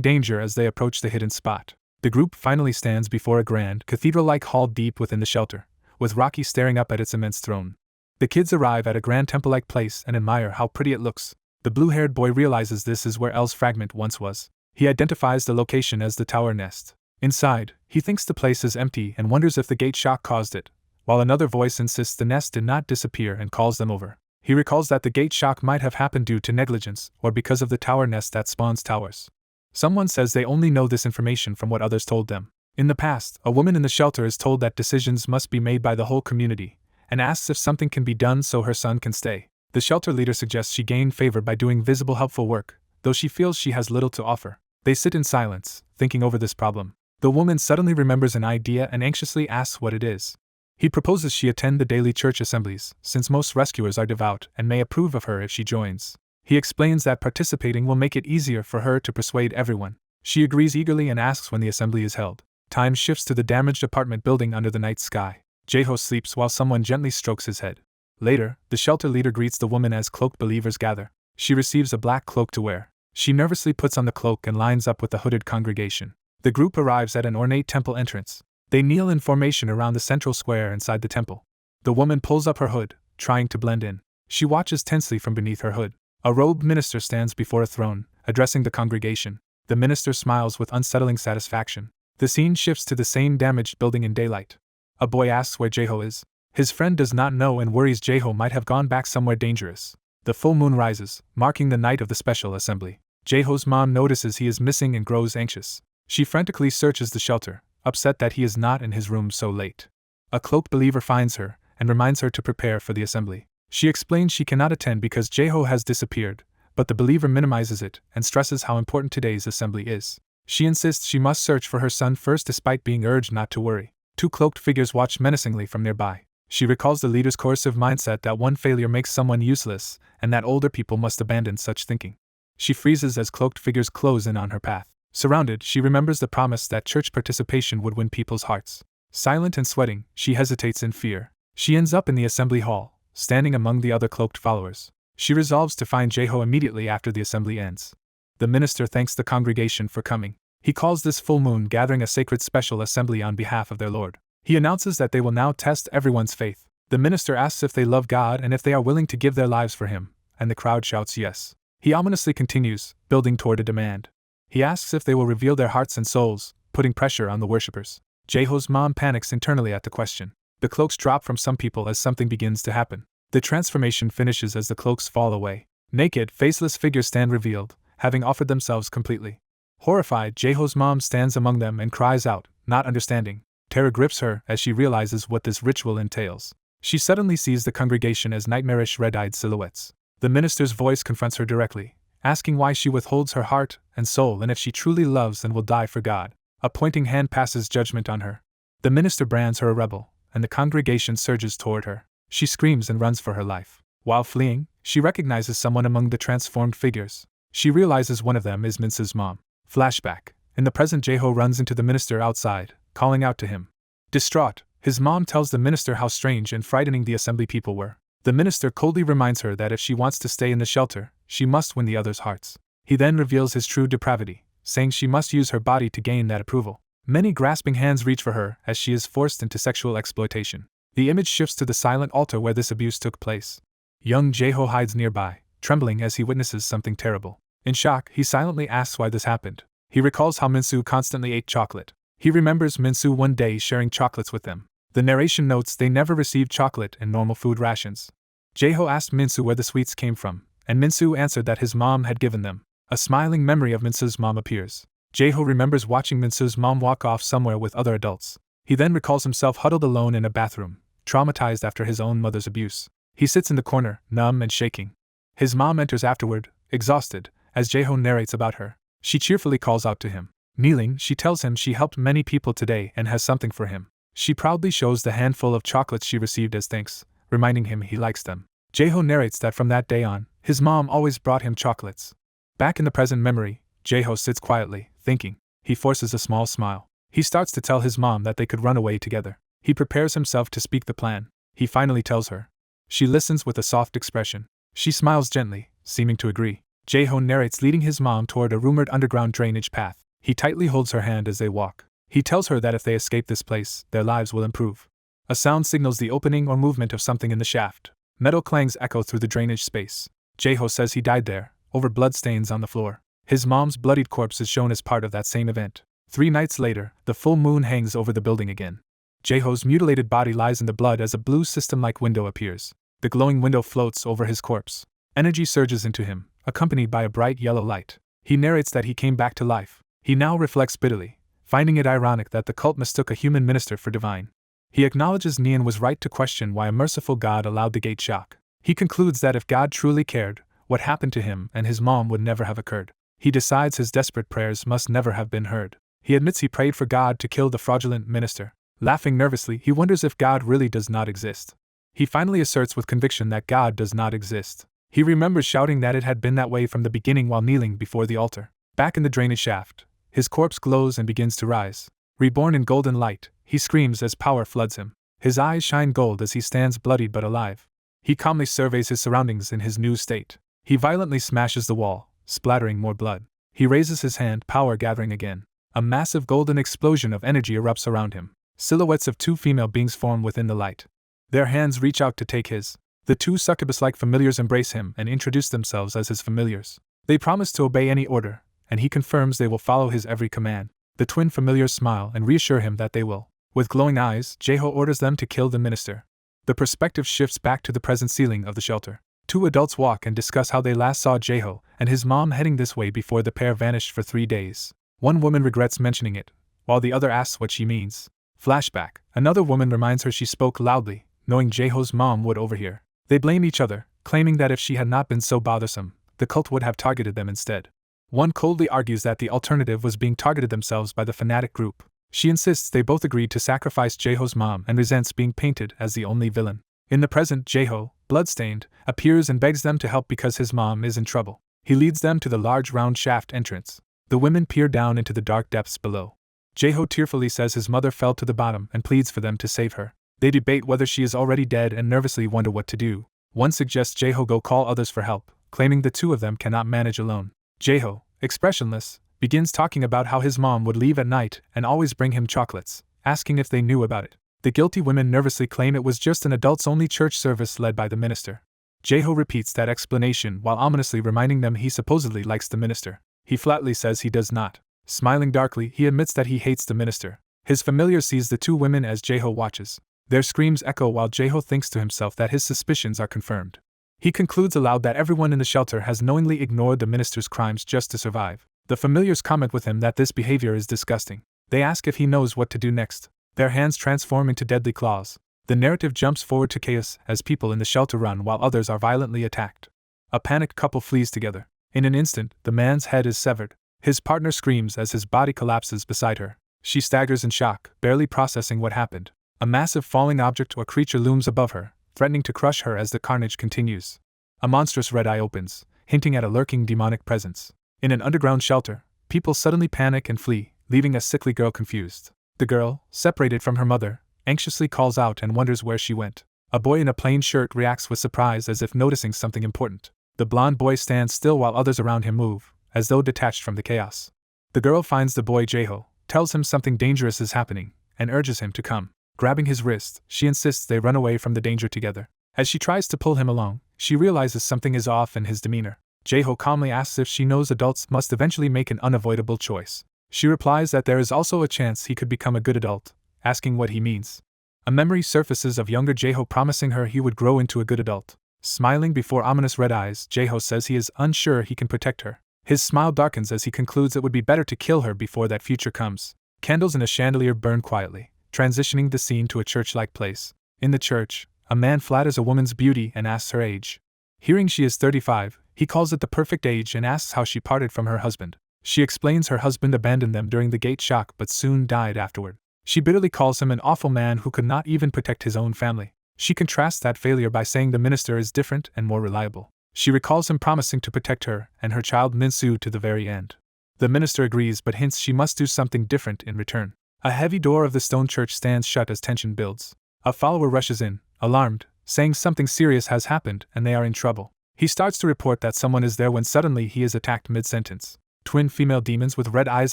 danger as they approach the hidden spot. The group finally stands before a grand, cathedral-like hall deep within the shelter, with Rocky staring up at its immense throne. The kids arrive at a grand temple-like place and admire how pretty it looks. The blue-haired boy realizes this is where L's fragment once was. He identifies the location as the tower nest. Inside, he thinks the place is empty and wonders if the gate shock caused it, while another voice insists the nest did not disappear and calls them over. He recalls that the gate shock might have happened due to negligence or because of the tower nest that spawns towers. Someone says they only know this information from what others told them. In the past, a woman in the shelter is told that decisions must be made by the whole community, and asks if something can be done so her son can stay. The shelter leader suggests she gain favor by doing visible helpful work, though she feels she has little to offer. They sit in silence, thinking over this problem. The woman suddenly remembers an idea and anxiously asks what it is. He proposes she attend the daily church assemblies, since most rescuers are devout and may approve of her if she joins. He explains that participating will make it easier for her to persuade everyone. She agrees eagerly and asks when the assembly is held. Time shifts to the damaged apartment building under the night sky. Jeju sleeps while someone gently strokes his head. Later, the shelter leader greets the woman as cloaked believers gather. She receives a black cloak to wear. She nervously puts on the cloak and lines up with the hooded congregation. The group arrives at an ornate temple entrance. They kneel in formation around the central square inside the temple. The woman pulls up her hood, trying to blend in. She watches tensely from beneath her hood. A robed minister stands before a throne, addressing the congregation. The minister smiles with unsettling satisfaction. The scene shifts to the same damaged building in daylight. A boy asks where Jeju is. His friend does not know and worries Jeju might have gone back somewhere dangerous. The full moon rises, marking the night of the special assembly. Jeju's mom notices he is missing and grows anxious. She frantically searches the shelter, upset that he is not in his room so late. A cloaked believer finds her and reminds her to prepare for the assembly. She explains she cannot attend because Jeju has disappeared, but the believer minimizes it and stresses how important today's assembly is. She insists she must search for her son first despite being urged not to worry. Two cloaked figures watch menacingly from nearby. She recalls the leader's coercive mindset that one failure makes someone useless and that older people must abandon such thinking. She freezes as cloaked figures close in on her path. Surrounded, she remembers the promise that church participation would win people's hearts. Silent and sweating, she hesitates in fear. She ends up in the assembly hall, standing among the other cloaked followers. She resolves to find Jeju immediately after the assembly ends. The minister thanks the congregation for coming. He calls this full moon gathering a sacred special assembly on behalf of their Lord. He announces that they will now test everyone's faith. The minister asks if they love God and if they are willing to give their lives for him, and the crowd shouts yes. He ominously continues, building toward a demand. He asks if they will reveal their hearts and souls, putting pressure on the worshippers. Jeju's mom panics internally at the question. The cloaks drop from some people as something begins to happen. The transformation finishes as the cloaks fall away. Naked, faceless figures stand revealed, having offered themselves completely. Horrified, Jeju's mom stands among them and cries out, not understanding. Terror grips her as she realizes what this ritual entails. She suddenly sees the congregation as nightmarish red-eyed silhouettes. The minister's voice confronts her directly, asking why she withholds her heart and soul and if she truly loves and will die for God. A pointing hand passes judgment on her. The minister brands her a rebel, and the congregation surges toward her. She screams and runs for her life. While fleeing, she recognizes someone among the transformed figures. She realizes one of them is Minsu's mom. Flashback. In the present, Jeju runs into the minister outside, calling out to him. Distraught, his mom tells the minister how strange and frightening the assembly people were. The minister coldly reminds her that if she wants to stay in the shelter, she must win the others' hearts. He then reveals his true depravity, saying she must use her body to gain that approval. Many grasping hands reach for her as she is forced into sexual exploitation. The image shifts to the silent altar where this abuse took place. Young Jeju hides nearby, trembling as he witnesses something terrible. In shock, he silently asks why this happened. He recalls how Minsu constantly ate chocolate. He remembers Minsu one day sharing chocolates with them. The narration notes they never received chocolate in normal food rations. Jeju asked Minsu where the sweets came from, and Minsu answered that his mom had given them. A smiling memory of Minsu's mom appears. Jeju remembers watching Minsu's mom walk off somewhere with other adults. He then recalls himself huddled alone in a bathroom, traumatized after his own mother's abuse. He sits in the corner, numb and shaking. His mom enters afterward, exhausted, as Jeju narrates about her. She cheerfully calls out to him. Kneeling, she tells him she helped many people today and has something for him. She proudly shows the handful of chocolates she received as thanks, reminding him he likes them. Jeju narrates that from that day on, his mom always brought him chocolates. Back in the present memory, Jeju sits quietly, thinking. He forces a small smile. He starts to tell his mom that they could run away together. He prepares himself to speak the plan. He finally tells her. She listens with a soft expression. She smiles gently, seeming to agree. Jeju narrates leading his mom toward a rumored underground drainage path. He tightly holds her hand as they walk. He tells her that if they escape this place, their lives will improve. A sound signals the opening or movement of something in the shaft. Metal clangs echo through the drainage space. Jeju says he died there, over bloodstains on the floor. His mom's bloodied corpse is shown as part of that same event. 3 nights later, the full moon hangs over the building again. Jeju's mutilated body lies in the blood as a blue system-like window appears. The glowing window floats over his corpse. Energy surges into him, accompanied by a bright yellow light. He narrates that he came back to life. He now reflects bitterly, finding it ironic that the cult mistook a human minister for divine. He acknowledges Neon was right to question why a merciful God allowed the gate shock. He concludes that if God truly cared, what happened to him and his mom would never have occurred. He decides his desperate prayers must never have been heard. He admits he prayed for God to kill the fraudulent minister. Laughing nervously, he wonders if God really does not exist. He finally asserts with conviction that God does not exist. He remembers shouting that it had been that way from the beginning while kneeling before the altar. Back in the drainage shaft, his corpse glows and begins to rise. Reborn in golden light, he screams as power floods him. His eyes shine gold as he stands bloodied but alive. He calmly surveys his surroundings in his new state. He violently smashes the wall, splattering more blood. He raises his hand, power gathering again. A massive golden explosion of energy erupts around him. Silhouettes of 2 female beings form within the light. Their hands reach out to take his. The 2 succubus-like familiars embrace him and introduce themselves as his familiars. They promise to obey any order, and he confirms they will follow his every command. The twin familiars smile and reassure him that they will. With glowing eyes, Jeju orders them to kill the minister. The perspective shifts back to the present ceiling of the shelter. 2 adults walk and discuss how they last saw Jeju and his mom heading this way before the pair vanished for 3 days. One woman regrets mentioning it, while the other asks what she means. Flashback. Another woman reminds her she spoke loudly, knowing Jeju's mom would overhear. They blame each other, claiming that if she had not been so bothersome, the cult would have targeted them instead. One coldly argues that the alternative was being targeted themselves by the fanatic group. She insists they both agreed to sacrifice Jeju's mom and resents being painted as the only villain. In the present, Jeju, bloodstained, appears and begs them to help because his mom is in trouble. He leads them to the large round shaft entrance. The women peer down into the dark depths below. Jeju tearfully says his mother fell to the bottom and pleads for them to save her. They debate whether she is already dead and nervously wonder what to do. One suggests Jeju go call others for help, claiming the 2 of them cannot manage alone. Jeju, expressionless, begins talking about how his mom would leave at night and always bring him chocolates, asking if they knew about it. The guilty women nervously claim it was just an adults-only church service led by the minister. Jeju repeats that explanation while ominously reminding them he supposedly likes the minister. He flatly says he does not. Smiling darkly, he admits that he hates the minister. His familiar sees the 2 women as Jeju watches. Their screams echo while Jeju thinks to himself that his suspicions are confirmed. He concludes aloud that everyone in the shelter has knowingly ignored the minister's crimes just to survive. The familiars comment with him that this behavior is disgusting. They ask if he knows what to do next. Their hands transform into deadly claws. The narrative jumps forward to chaos as people in the shelter run while others are violently attacked. A panicked couple flees together. In an instant, the man's head is severed. His partner screams as his body collapses beside her. She staggers in shock, barely processing what happened. A massive falling object or creature looms above her, threatening to crush her as the carnage continues. A monstrous red eye opens, hinting at a lurking demonic presence. In an underground shelter, people suddenly panic and flee, leaving a sickly girl confused. The girl, separated from her mother, anxiously calls out and wonders where she went. A boy in a plain shirt reacts with surprise as if noticing something important. The blonde boy stands still while others around him move, as though detached from the chaos. The girl finds the boy Jeju, tells him something dangerous is happening, and urges him to come. Grabbing his wrist, she insists they run away from the danger together. As she tries to pull him along, she realizes something is off in his demeanor. Jeju calmly asks if she knows adults must eventually make an unavoidable choice. She replies that there is also a chance he could become a good adult, asking what he means. A memory surfaces of younger Jeju promising her he would grow into a good adult. Smiling before ominous red eyes, Jeju says he is unsure he can protect her. His smile darkens as he concludes it would be better to kill her before that future comes. Candles in a chandelier burn quietly, transitioning the scene to a church-like place. In the church, a man flatters a woman's beauty and asks her age. Hearing she is 35, he calls it the perfect age and asks how she parted from her husband. She explains her husband abandoned them during the gate shock but soon died afterward. She bitterly calls him an awful man who could not even protect his own family. She contrasts that failure by saying the minister is different and more reliable. She recalls him promising to protect her and her child Minsu to the very end. The minister agrees but hints she must do something different in return. A heavy door of the stone church stands shut as tension builds. A follower rushes in, alarmed, saying something serious has happened and they are in trouble. He starts to report that someone is there when suddenly he is attacked mid-sentence. Twin female demons with red eyes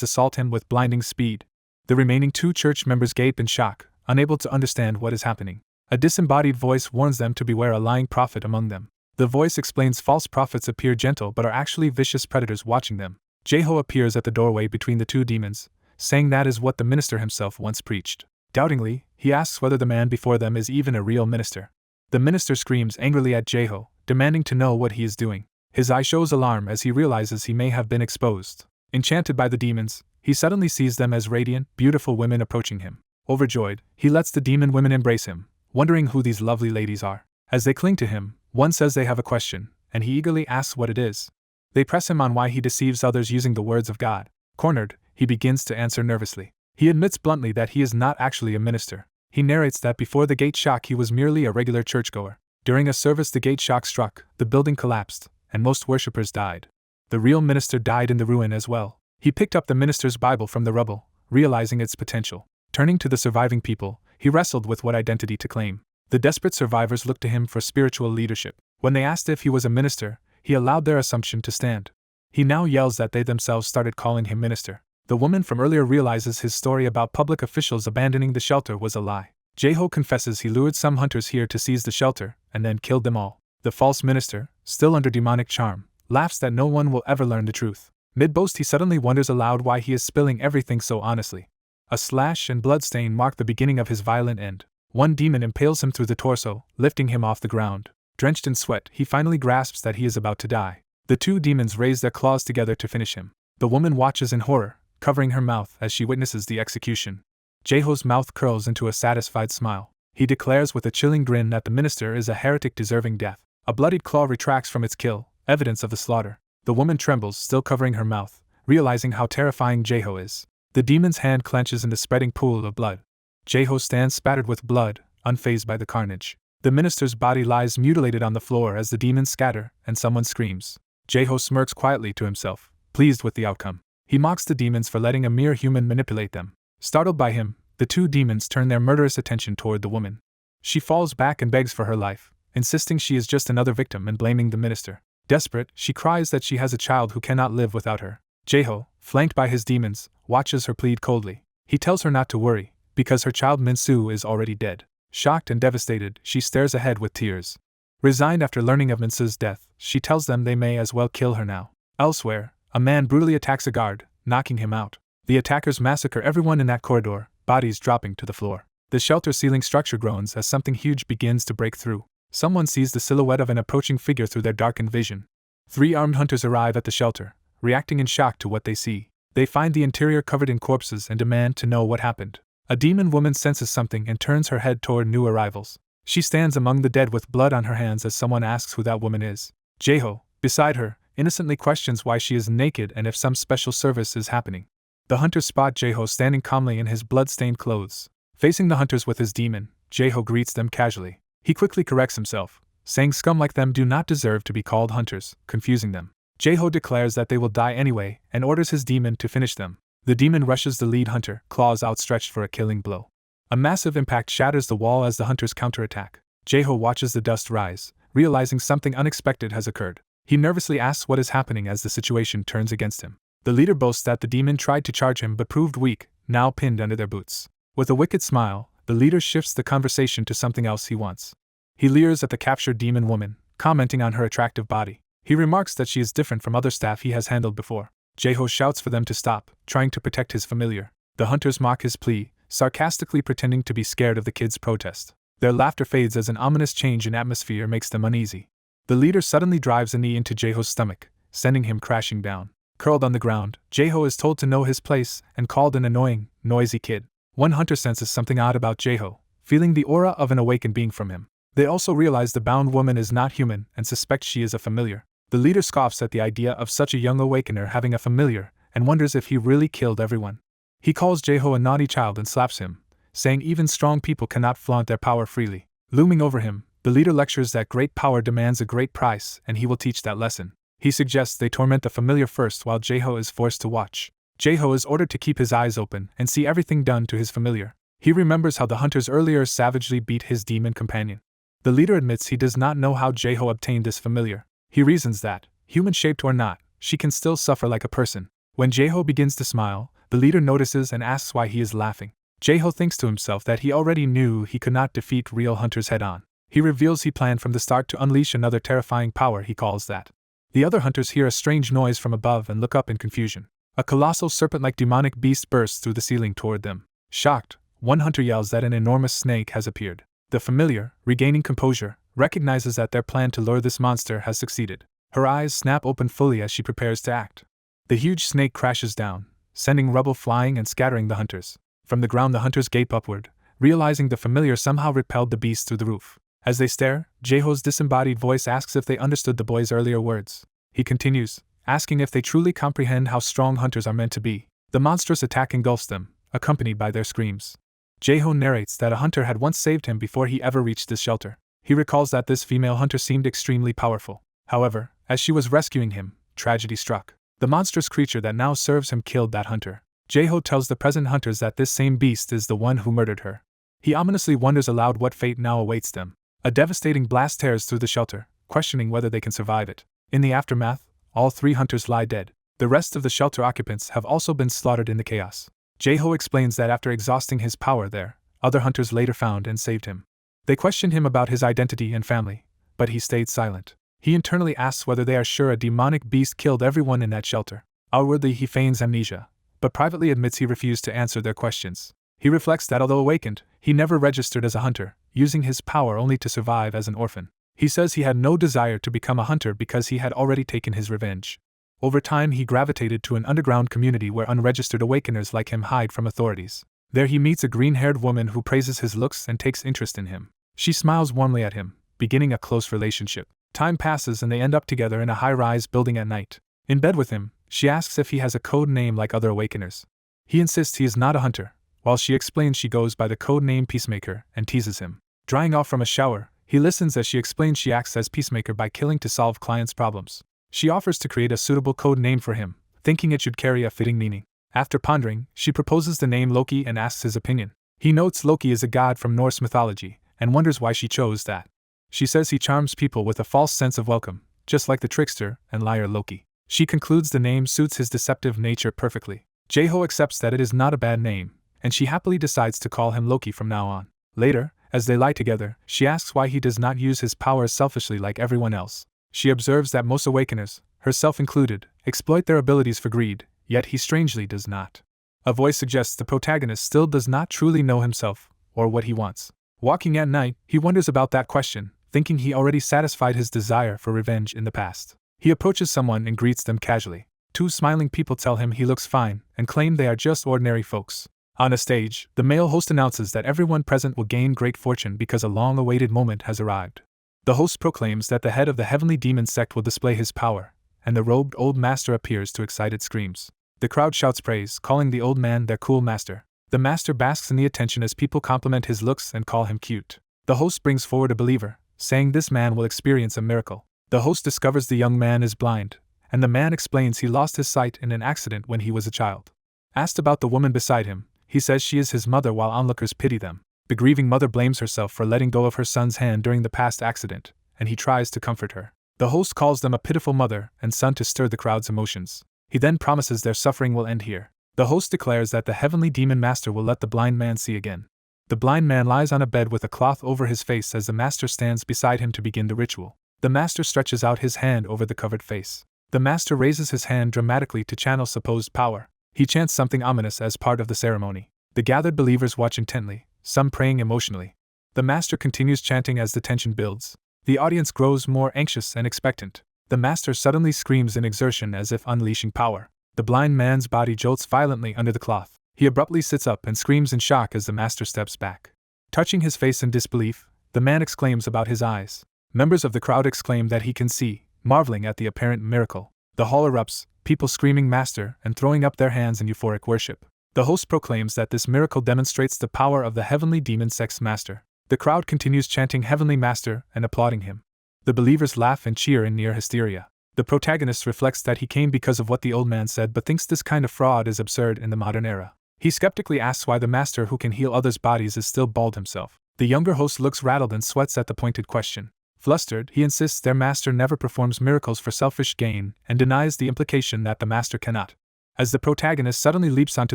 assault him with blinding speed. The remaining 2 church members gape in shock, unable to understand what is happening. A disembodied voice warns them to beware a lying prophet among them. The voice explains false prophets appear gentle but are actually vicious predators watching them. Jeju appears at the doorway between the 2 demons, saying that is what the minister himself once preached. Doubtingly, he asks whether the man before them is even a real minister. The minister screams angrily at Jeju, demanding to know what he is doing. His eye shows alarm as he realizes he may have been exposed. Enchanted by the demons, he suddenly sees them as radiant, beautiful women approaching him. Overjoyed, he lets the demon women embrace him, wondering who these lovely ladies are. As they cling to him, one says they have a question, and he eagerly asks what it is. They press him on why he deceives others using the words of God. Cornered, he begins to answer nervously. He admits bluntly that he is not actually a minister. He narrates that before the gate shock he was merely a regular churchgoer. During a service the gate shock struck, the building collapsed, and most worshippers died. The real minister died in the ruin as well. He picked up the minister's Bible from the rubble, realizing its potential. Turning to the surviving people, he wrestled with what identity to claim. The desperate survivors looked to him for spiritual leadership. When they asked if he was a minister, he allowed their assumption to stand. He now yells that they themselves started calling him minister. The woman from earlier realizes his story about public officials abandoning the shelter was a lie. Jeju confesses he lured some hunters here to seize the shelter, and then killed them all. The false minister, still under demonic charm, laughs that no one will ever learn the truth. Mid-boast he suddenly wonders aloud why he is spilling everything so honestly. A slash and bloodstain mark the beginning of his violent end. One demon impales him through the torso, lifting him off the ground. Drenched in sweat, he finally grasps that he is about to die. The 2 demons raise their claws together to finish him. The woman watches in horror, covering her mouth as she witnesses the execution. Jeju's mouth curls into a satisfied smile. He declares with a chilling grin that the minister is a heretic deserving death. A bloodied claw retracts from its kill, evidence of the slaughter. The woman trembles, still covering her mouth, realizing how terrifying Jeju is. The demon's hand clenches in the spreading pool of blood. Jeju stands spattered with blood, unfazed by the carnage. The minister's body lies mutilated on the floor as the demons scatter, and someone screams. Jeju smirks quietly to himself, pleased with the outcome. He mocks the demons for letting a mere human manipulate them. Startled by him, the 2 demons turn their murderous attention toward the woman. She falls back and begs for her life, insisting she is just another victim and blaming the minister. Desperate, she cries that she has a child who cannot live without her. Jeju, flanked by his demons, watches her plead coldly. He tells her not to worry, because her child Minsu is already dead. Shocked and devastated, she stares ahead with tears. Resigned after learning of Minsu's death, she tells them they may as well kill her now. Elsewhere, a man brutally attacks a guard, knocking him out. The attackers massacre everyone in that corridor, bodies dropping to the floor. The shelter ceiling structure groans as something huge begins to break through. Someone sees the silhouette of an approaching figure through their darkened vision. 3 armed hunters arrive at the shelter, reacting in shock to what they see. They find the interior covered in corpses and demand to know what happened. A demon woman senses something and turns her head toward new arrivals. She stands among the dead with blood on her hands as someone asks who that woman is. Jeju, beside her, innocently questions why she is naked and if some special service is happening. The hunters spot Jeju standing calmly in his blood-stained clothes. Facing the hunters with his demon, Jeju greets them casually. He quickly corrects himself, saying scum like them do not deserve to be called hunters, confusing them. Jeju declares that they will die anyway and orders his demon to finish them. The demon rushes the lead hunter, claws outstretched for a killing blow. A massive impact shatters the wall as the hunters counterattack. Jeju watches the dust rise, realizing something unexpected has occurred. He nervously asks what is happening as the situation turns against him. The leader boasts that the demon tried to charge him but proved weak, now pinned under their boots. With a wicked smile, the leader shifts the conversation to something else he wants. He leers at the captured demon woman, commenting on her attractive body. He remarks that she is different from other staff he has handled before. Jeju shouts for them to stop, trying to protect his familiar. The hunters mock his plea, sarcastically pretending to be scared of the kids' protest. Their laughter fades as an ominous change in atmosphere makes them uneasy. The leader suddenly drives a knee into Jeju's stomach, sending him crashing down. Curled on the ground, Jeju is told to know his place and called an annoying, noisy kid. One hunter senses something odd about Jeju, feeling the aura of an awakened being from him. They also realize the bound woman is not human and suspect she is a familiar. The leader scoffs at the idea of such a young awakener having a familiar and wonders if he really killed everyone. He calls Jeju a naughty child and slaps him, saying even strong people cannot flaunt their power freely. Looming over him, the leader lectures that great power demands a great price and he will teach that lesson. He suggests they torment the familiar first while Jeju is forced to watch. Jeju is ordered to keep his eyes open and see everything done to his familiar. He remembers how the hunters earlier savagely beat his demon companion. The leader admits he does not know how Jeju obtained this familiar. He reasons that, human-shaped or not, she can still suffer like a person. When Jeju begins to smile, the leader notices and asks why he is laughing. Jeju thinks to himself that he already knew he could not defeat real hunters head-on. He reveals he planned from the start to unleash another terrifying power he calls that. The other hunters hear a strange noise from above and look up in confusion. A colossal serpent-like demonic beast bursts through the ceiling toward them. Shocked, one hunter yells that an enormous snake has appeared. The familiar, regaining composure, recognizes that their plan to lure this monster has succeeded. Her eyes snap open fully as she prepares to act. The huge snake crashes down, sending rubble flying and scattering the hunters. From the ground the hunters gape upward, realizing the familiar somehow repelled the beast through the roof. As they stare, Jeju's disembodied voice asks if they understood the boy's earlier words. He continues, asking if they truly comprehend how strong hunters are meant to be. The monstrous attack engulfs them, accompanied by their screams. Jeju narrates that a hunter had once saved him before he ever reached this shelter. He recalls that this female hunter seemed extremely powerful. However, as she was rescuing him, tragedy struck. The monstrous creature that now serves him killed that hunter. Jeju tells the present hunters that this same beast is the one who murdered her. He ominously wonders aloud what fate now awaits them. A devastating blast tears through the shelter, questioning whether they can survive it. In the aftermath, all 3 hunters lie dead. The rest of the shelter occupants have also been slaughtered in the chaos. Jeju explains that after exhausting his power there, other hunters later found and saved him. They questioned him about his identity and family, but he stayed silent. He internally asks whether they are sure a demonic beast killed everyone in that shelter. Outwardly he feigns amnesia, but privately admits he refused to answer their questions. He reflects that although awakened, he never registered as a hunter, using his power only to survive as an orphan. He says he had no desire to become a hunter because he had already taken his revenge. Over time he gravitated to an underground community where unregistered awakeners like him hide from authorities. There he meets a green-haired woman who praises his looks and takes interest in him. She smiles warmly at him, beginning a close relationship. Time passes and they end up together in a high-rise building at night. In bed with him, she asks if he has a code name like other awakeners. He insists he is not a hunter, while she explains she goes by the code name Peacemaker and teases him. Drying off from a shower, he listens as she explains she acts as Peacemaker by killing to solve clients' problems. She offers to create a suitable code name for him, thinking it should carry a fitting meaning. After pondering, she proposes the name Loki and asks his opinion. He notes Loki is a god from Norse mythology, and wonders why she chose that. She says he charms people with a false sense of welcome, just like the trickster and liar Loki. She concludes the name suits his deceptive nature perfectly. Jeju accepts that it is not a bad name, and she happily decides to call him Loki from now on. Later, as they lie together, she asks why he does not use his powers selfishly like everyone else. She observes that most awakeners, herself included, exploit their abilities for greed, yet he strangely does not. A voice suggests the protagonist still does not truly know himself, or what he wants. Walking at night, he wonders about that question, thinking he already satisfied his desire for revenge in the past. He approaches someone and greets them casually. 2 smiling people tell him he looks fine, and claim they are just ordinary folks. On a stage, the male host announces that everyone present will gain great fortune because a long-awaited moment has arrived. The host proclaims that the head of the heavenly demon sect will display his power, and the robed old master appears to excited screams. The crowd shouts praise, calling the old man their cool master. The master basks in the attention as people compliment his looks and call him cute. The host brings forward a believer, saying this man will experience a miracle. The host discovers the young man is blind, and the man explains he lost his sight in an accident when he was a child. Asked about the woman beside him, he says she is his mother while onlookers pity them. The grieving mother blames herself for letting go of her son's hand during the past accident, and he tries to comfort her. The host calls them a pitiful mother and son to stir the crowd's emotions. He then promises their suffering will end here. The host declares that the heavenly demon master will let the blind man see again. The blind man lies on a bed with a cloth over his face as the master stands beside him to begin the ritual. The master stretches out his hand over the covered face. The master raises his hand dramatically to channel supposed power. He chants something ominous as part of the ceremony. The gathered believers watch intently, some praying emotionally. The master continues chanting as the tension builds. The audience grows more anxious and expectant. The master suddenly screams in exertion as if unleashing power. The blind man's body jolts violently under the cloth. He abruptly sits up and screams in shock as the master steps back. Touching his face in disbelief, the man exclaims about his eyes. Members of the crowd exclaim that he can see, marveling at the apparent miracle. The hall erupts, people screaming "Master" and throwing up their hands in euphoric worship. The host proclaims that this miracle demonstrates the power of the heavenly demon sex master. The crowd continues chanting Heavenly Master and applauding him. The believers laugh and cheer in near hysteria. The protagonist reflects that he came because of what the old man said but thinks this kind of fraud is absurd in the modern era. He skeptically asks why the master who can heal others' bodies is still bald himself. The younger host looks rattled and sweats at the pointed question. Flustered, he insists their master never performs miracles for selfish gain and denies the implication that the master cannot. As the protagonist suddenly leaps onto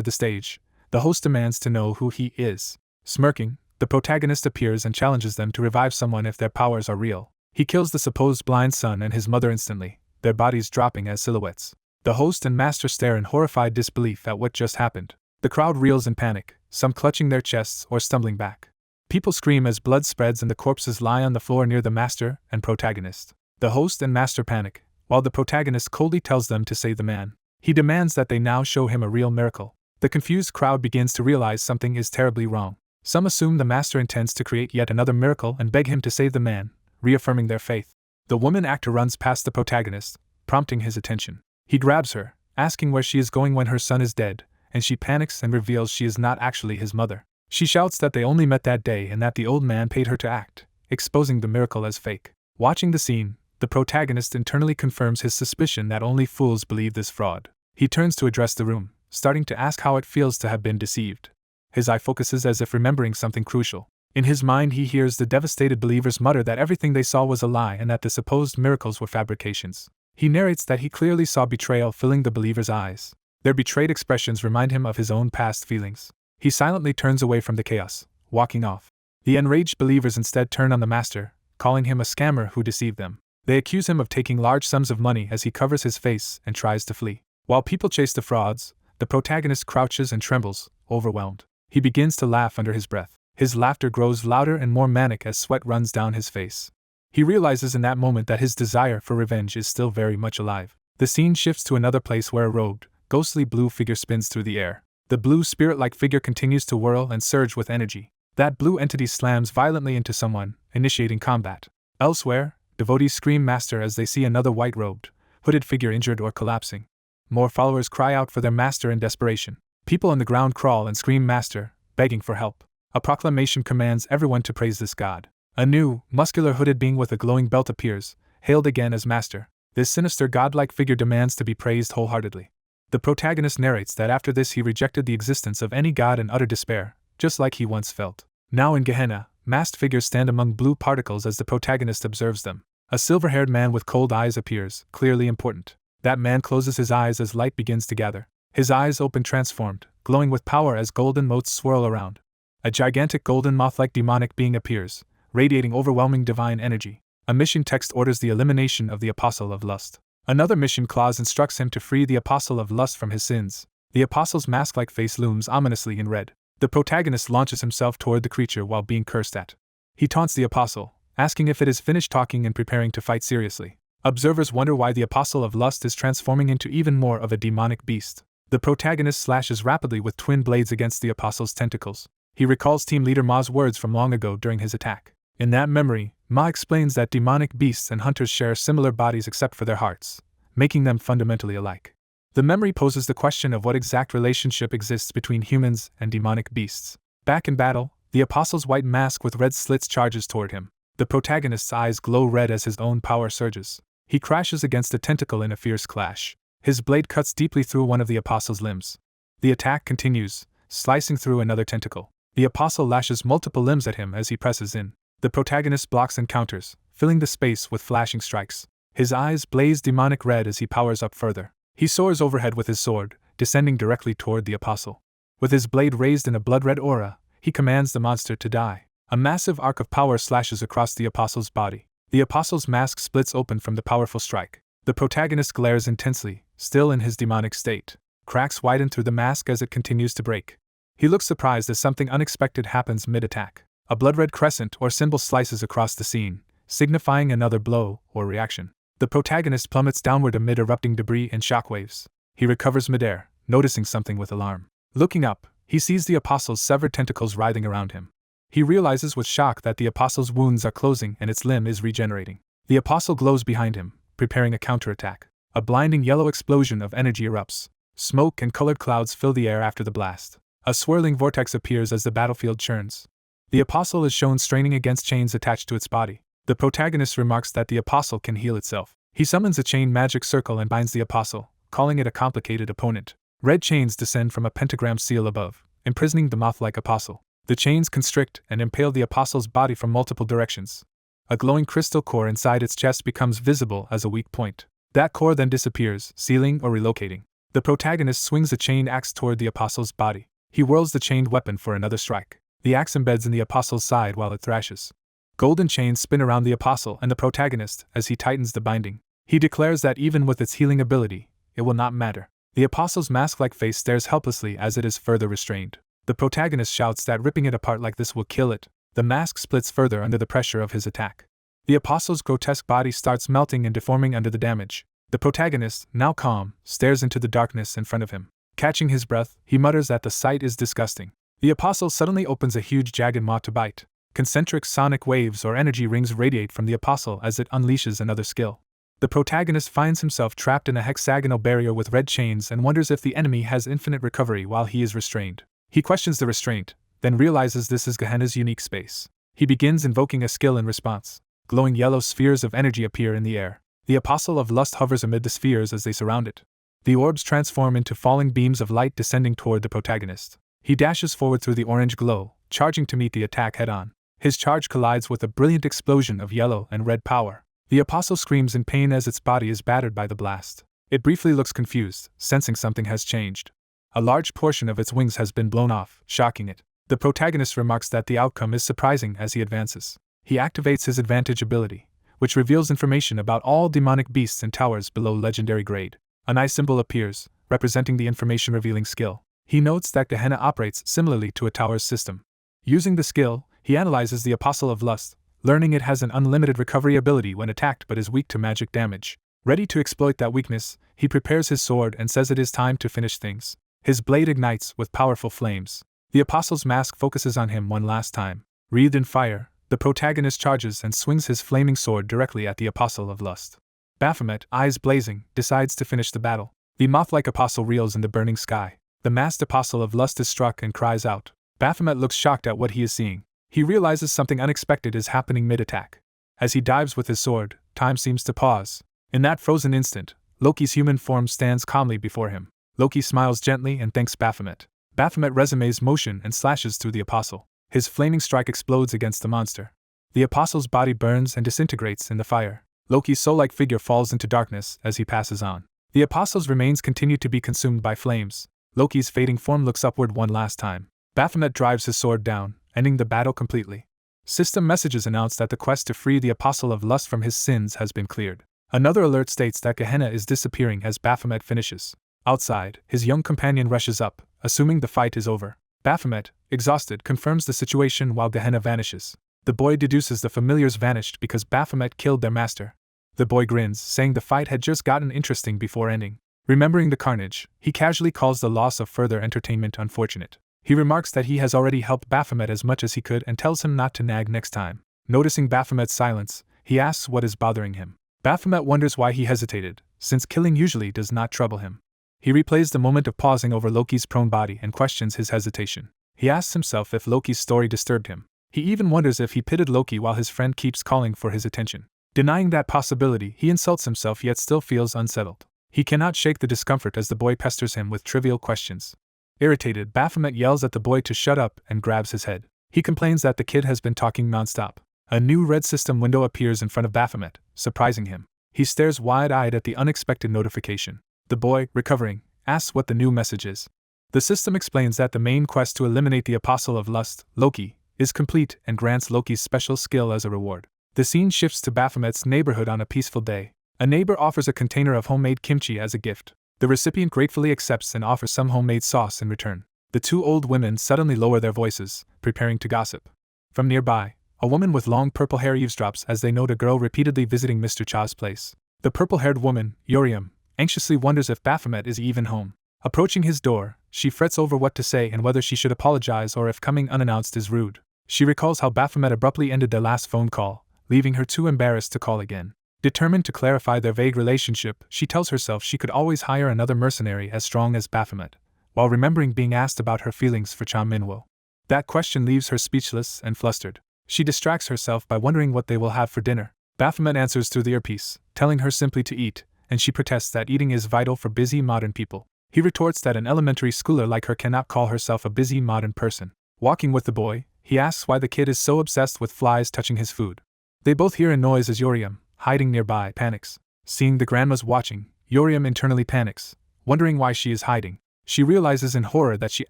the stage, the host demands to know who he is. Smirking, the protagonist appears and challenges them to revive someone if their powers are real. He kills the supposed blind son and his mother instantly, their bodies dropping as silhouettes. The host and master stare in horrified disbelief at what just happened. The crowd reels in panic, some clutching their chests or stumbling back. People scream as blood spreads and the corpses lie on the floor near the master and protagonist. The host and master panic, while the protagonist coldly tells them to save the man. He demands that they now show him a real miracle. The confused crowd begins to realize something is terribly wrong. Some assume the master intends to create yet another miracle and beg him to save the man, reaffirming their faith. The woman actor runs past the protagonist, prompting his attention. He grabs her, asking where she is going when her son is dead, and she panics and reveals she is not actually his mother. She shouts that they only met that day and that the old man paid her to act, exposing the miracle as fake. Watching the scene, the protagonist internally confirms his suspicion that only fools believe this fraud. He turns to address the room, starting to ask how it feels to have been deceived. His eye focuses as if remembering something crucial. In his mind he hears the devastated believers mutter that everything they saw was a lie and that the supposed miracles were fabrications. He narrates that he clearly saw betrayal filling the believers' eyes. Their betrayed expressions remind him of his own past feelings. He silently turns away from the chaos, walking off. The enraged believers instead turn on the master, calling him a scammer who deceived them. They accuse him of taking large sums of money as he covers his face and tries to flee. While people chase the frauds, the protagonist crouches and trembles, overwhelmed. He begins to laugh under his breath. His laughter grows louder and more manic as sweat runs down his face. He realizes in that moment that his desire for revenge is still very much alive. The scene shifts to another place where a robed, ghostly blue figure spins through the air. The blue spirit-like figure continues to whirl and surge with energy. That blue entity slams violently into someone, initiating combat. Elsewhere, devotees scream master as they see another white-robed, hooded figure injured or collapsing. More followers cry out for their master in desperation. People on the ground crawl and scream master, begging for help. A proclamation commands everyone to praise this god. A new, muscular hooded being with a glowing belt appears, hailed again as master. This sinister godlike figure demands to be praised wholeheartedly. The protagonist narrates that after this he rejected the existence of any god in utter despair, just like he once felt. Now in Gehenna, masked figures stand among blue particles as the protagonist observes them. A silver-haired man with cold eyes appears, clearly important. That man closes his eyes as light begins to gather. His eyes open transformed, glowing with power as golden motes swirl around. A gigantic golden moth-like demonic being appears, radiating overwhelming divine energy. A mission text orders the elimination of the Apostle of Lust. Another mission clause instructs him to free the Apostle of Lust from his sins. The Apostle's mask-like face looms ominously in red. The protagonist launches himself toward the creature while being cursed at. He taunts the Apostle, asking if it is finished talking and preparing to fight seriously. Observers wonder why the Apostle of Lust is transforming into even more of a demonic beast. The protagonist slashes rapidly with twin blades against the Apostle's tentacles. He recalls team leader Ma's words from long ago during his attack. In that memory, Ma explains that demonic beasts and hunters share similar bodies except for their hearts, making them fundamentally alike. The memory poses the question of what exact relationship exists between humans and demonic beasts. Back in battle, the Apostle's white mask with red slits charges toward him. The protagonist's eyes glow red as his own power surges. He crashes against a tentacle in a fierce clash. His blade cuts deeply through one of the Apostle's limbs. The attack continues, slicing through another tentacle. The Apostle lashes multiple limbs at him as he presses in. The protagonist blocks and counters, filling the space with flashing strikes. His eyes blaze demonic red as he powers up further. He soars overhead with his sword, descending directly toward the Apostle. With his blade raised in a blood-red aura, he commands the monster to die. A massive arc of power slashes across the Apostle's body. The Apostle's mask splits open from the powerful strike. The protagonist glares intensely, still in his demonic state. Cracks widen through the mask as it continues to break. He looks surprised as something unexpected happens mid-attack. A blood-red crescent or symbol slices across the scene, signifying another blow or reaction. The protagonist plummets downward amid erupting debris and shockwaves. He recovers midair, noticing something with alarm. Looking up, he sees the Apostle's severed tentacles writhing around him. He realizes with shock that the Apostle's wounds are closing and its limb is regenerating. The Apostle glows behind him, preparing a counterattack. A blinding yellow explosion of energy erupts. Smoke and colored clouds fill the air after the blast. A swirling vortex appears as the battlefield churns. The Apostle is shown straining against chains attached to its body. The protagonist remarks that the Apostle can heal itself. He summons a chain magic circle and binds the Apostle, calling it a complicated opponent. Red chains descend from a pentagram seal above, imprisoning the moth-like Apostle. The chains constrict and impale the Apostle's body from multiple directions. A glowing crystal core inside its chest becomes visible as a weak point. That core then disappears, sealing or relocating. The protagonist swings a chain axe toward the Apostle's body. He whirls the chained weapon for another strike. The axe embeds in the Apostle's side while it thrashes. Golden chains spin around the Apostle and the protagonist as he tightens the binding. He declares that even with its healing ability, it will not matter. The Apostle's mask-like face stares helplessly as it is further restrained. The protagonist shouts that ripping it apart like this will kill it. The mask splits further under the pressure of his attack. The Apostle's grotesque body starts melting and deforming under the damage. The protagonist, now calm, stares into the darkness in front of him. Catching his breath, he mutters that the sight is disgusting. The Apostle suddenly opens a huge jagged maw to bite. Concentric sonic waves or energy rings radiate from the Apostle as it unleashes another skill. The protagonist finds himself trapped in a hexagonal barrier with red chains and wonders if the enemy has infinite recovery while he is restrained. He questions the restraint, then realizes this is Gehenna's unique space. He begins invoking a skill in response. Glowing yellow spheres of energy appear in the air. The Apostle of Lust hovers amid the spheres as they surround it. The orbs transform into falling beams of light descending toward the protagonist. He dashes forward through the orange glow, charging to meet the attack head-on. His charge collides with a brilliant explosion of yellow and red power. The Apostle screams in pain as its body is battered by the blast. It briefly looks confused, sensing something has changed. A large portion of its wings has been blown off, shocking it. The protagonist remarks that the outcome is surprising as he advances. He activates his advantage ability, which reveals information about all demonic beasts and towers below legendary grade. An eye symbol appears, representing the information revealing skill. He notes that Gehenna operates similarly to a tower's system. Using the skill, he analyzes the Apostle of Lust, learning it has an unlimited recovery ability when attacked but is weak to magic damage. Ready to exploit that weakness, he prepares his sword and says it is time to finish things. His blade ignites with powerful flames. The Apostle's mask focuses on him one last time. Wreathed in fire, the protagonist charges and swings his flaming sword directly at the Apostle of Lust. Baphomet, eyes blazing, decides to finish the battle. The moth-like Apostle reels in the burning sky. The masked Apostle of Lust is struck and cries out. Baphomet looks shocked at what he is seeing. He realizes something unexpected is happening mid-attack. As he dives with his sword, time seems to pause. In that frozen instant, Loki's human form stands calmly before him. Loki smiles gently and thanks Baphomet. Baphomet resumes motion and slashes through the Apostle. His flaming strike explodes against the monster. The Apostle's body burns and disintegrates in the fire. Loki's soul-like figure falls into darkness as he passes on. The Apostle's remains continue to be consumed by flames. Loki's fading form looks upward one last time. Baphomet drives his sword down, ending the battle completely. System messages announce that the quest to free the Apostle of Lust from his sins has been cleared. Another alert states that Gehenna is disappearing as Baphomet finishes. Outside, his young companion rushes up, assuming the fight is over. Baphomet, exhausted, confirms the situation while Gehenna vanishes. The boy deduces the familiars vanished because Baphomet killed their master. The boy grins, saying the fight had just gotten interesting before ending. Remembering the carnage, he casually calls the loss of further entertainment unfortunate. He remarks that he has already helped Baphomet as much as he could and tells him not to nag next time. Noticing Baphomet's silence, he asks what is bothering him. Baphomet wonders why he hesitated, since killing usually does not trouble him. He replays the moment of pausing over Loki's prone body and questions his hesitation. He asks himself if Loki's story disturbed him. He even wonders if he pitted Loki while his friend keeps calling for his attention. Denying that possibility, he insults himself yet still feels unsettled. He cannot shake the discomfort as the boy pesters him with trivial questions. Irritated, Baphomet yells at the boy to shut up and grabs his head. He complains that the kid has been talking nonstop. A new red system window appears in front of Baphomet, surprising him. He stares wide-eyed at the unexpected notification. The boy, recovering, asks what the new message is. The system explains that the main quest to eliminate the Apostle of Lust, Loki, is complete and grants Loki's special skill as a reward. The scene shifts to Baphomet's neighborhood on a peaceful day. A neighbor offers a container of homemade kimchi as a gift. The recipient gratefully accepts and offers some homemade sauce in return. The two old women suddenly lower their voices, preparing to gossip. From nearby, a woman with long purple hair eavesdrops as they note a girl repeatedly visiting Mr. Cha's place. The purple-haired woman, yeosseum, anxiously wonders if Baphomet is even home. Approaching his door, she frets over what to say and whether she should apologize or if coming unannounced is rude. She recalls how Baphomet abruptly ended their last phone call, leaving her too embarrassed to call again. Determined to clarify their vague relationship, she tells herself she could always hire another mercenary as strong as Baphomet, while remembering being asked about her feelings for Cha Minwo. That question leaves her speechless and flustered. She distracts herself by wondering what they will have for dinner. Baphomet answers through the earpiece, telling her simply to eat, and she protests that eating is vital for busy modern people. He retorts that an elementary schooler like her cannot call herself a busy modern person. Walking with the boy, he asks why the kid is so obsessed with flies touching his food. They both hear a noise as yeosseum, hiding nearby, panics. Seeing the grandmas watching, yeosseum internally panics, wondering why she is hiding. She realizes in horror that she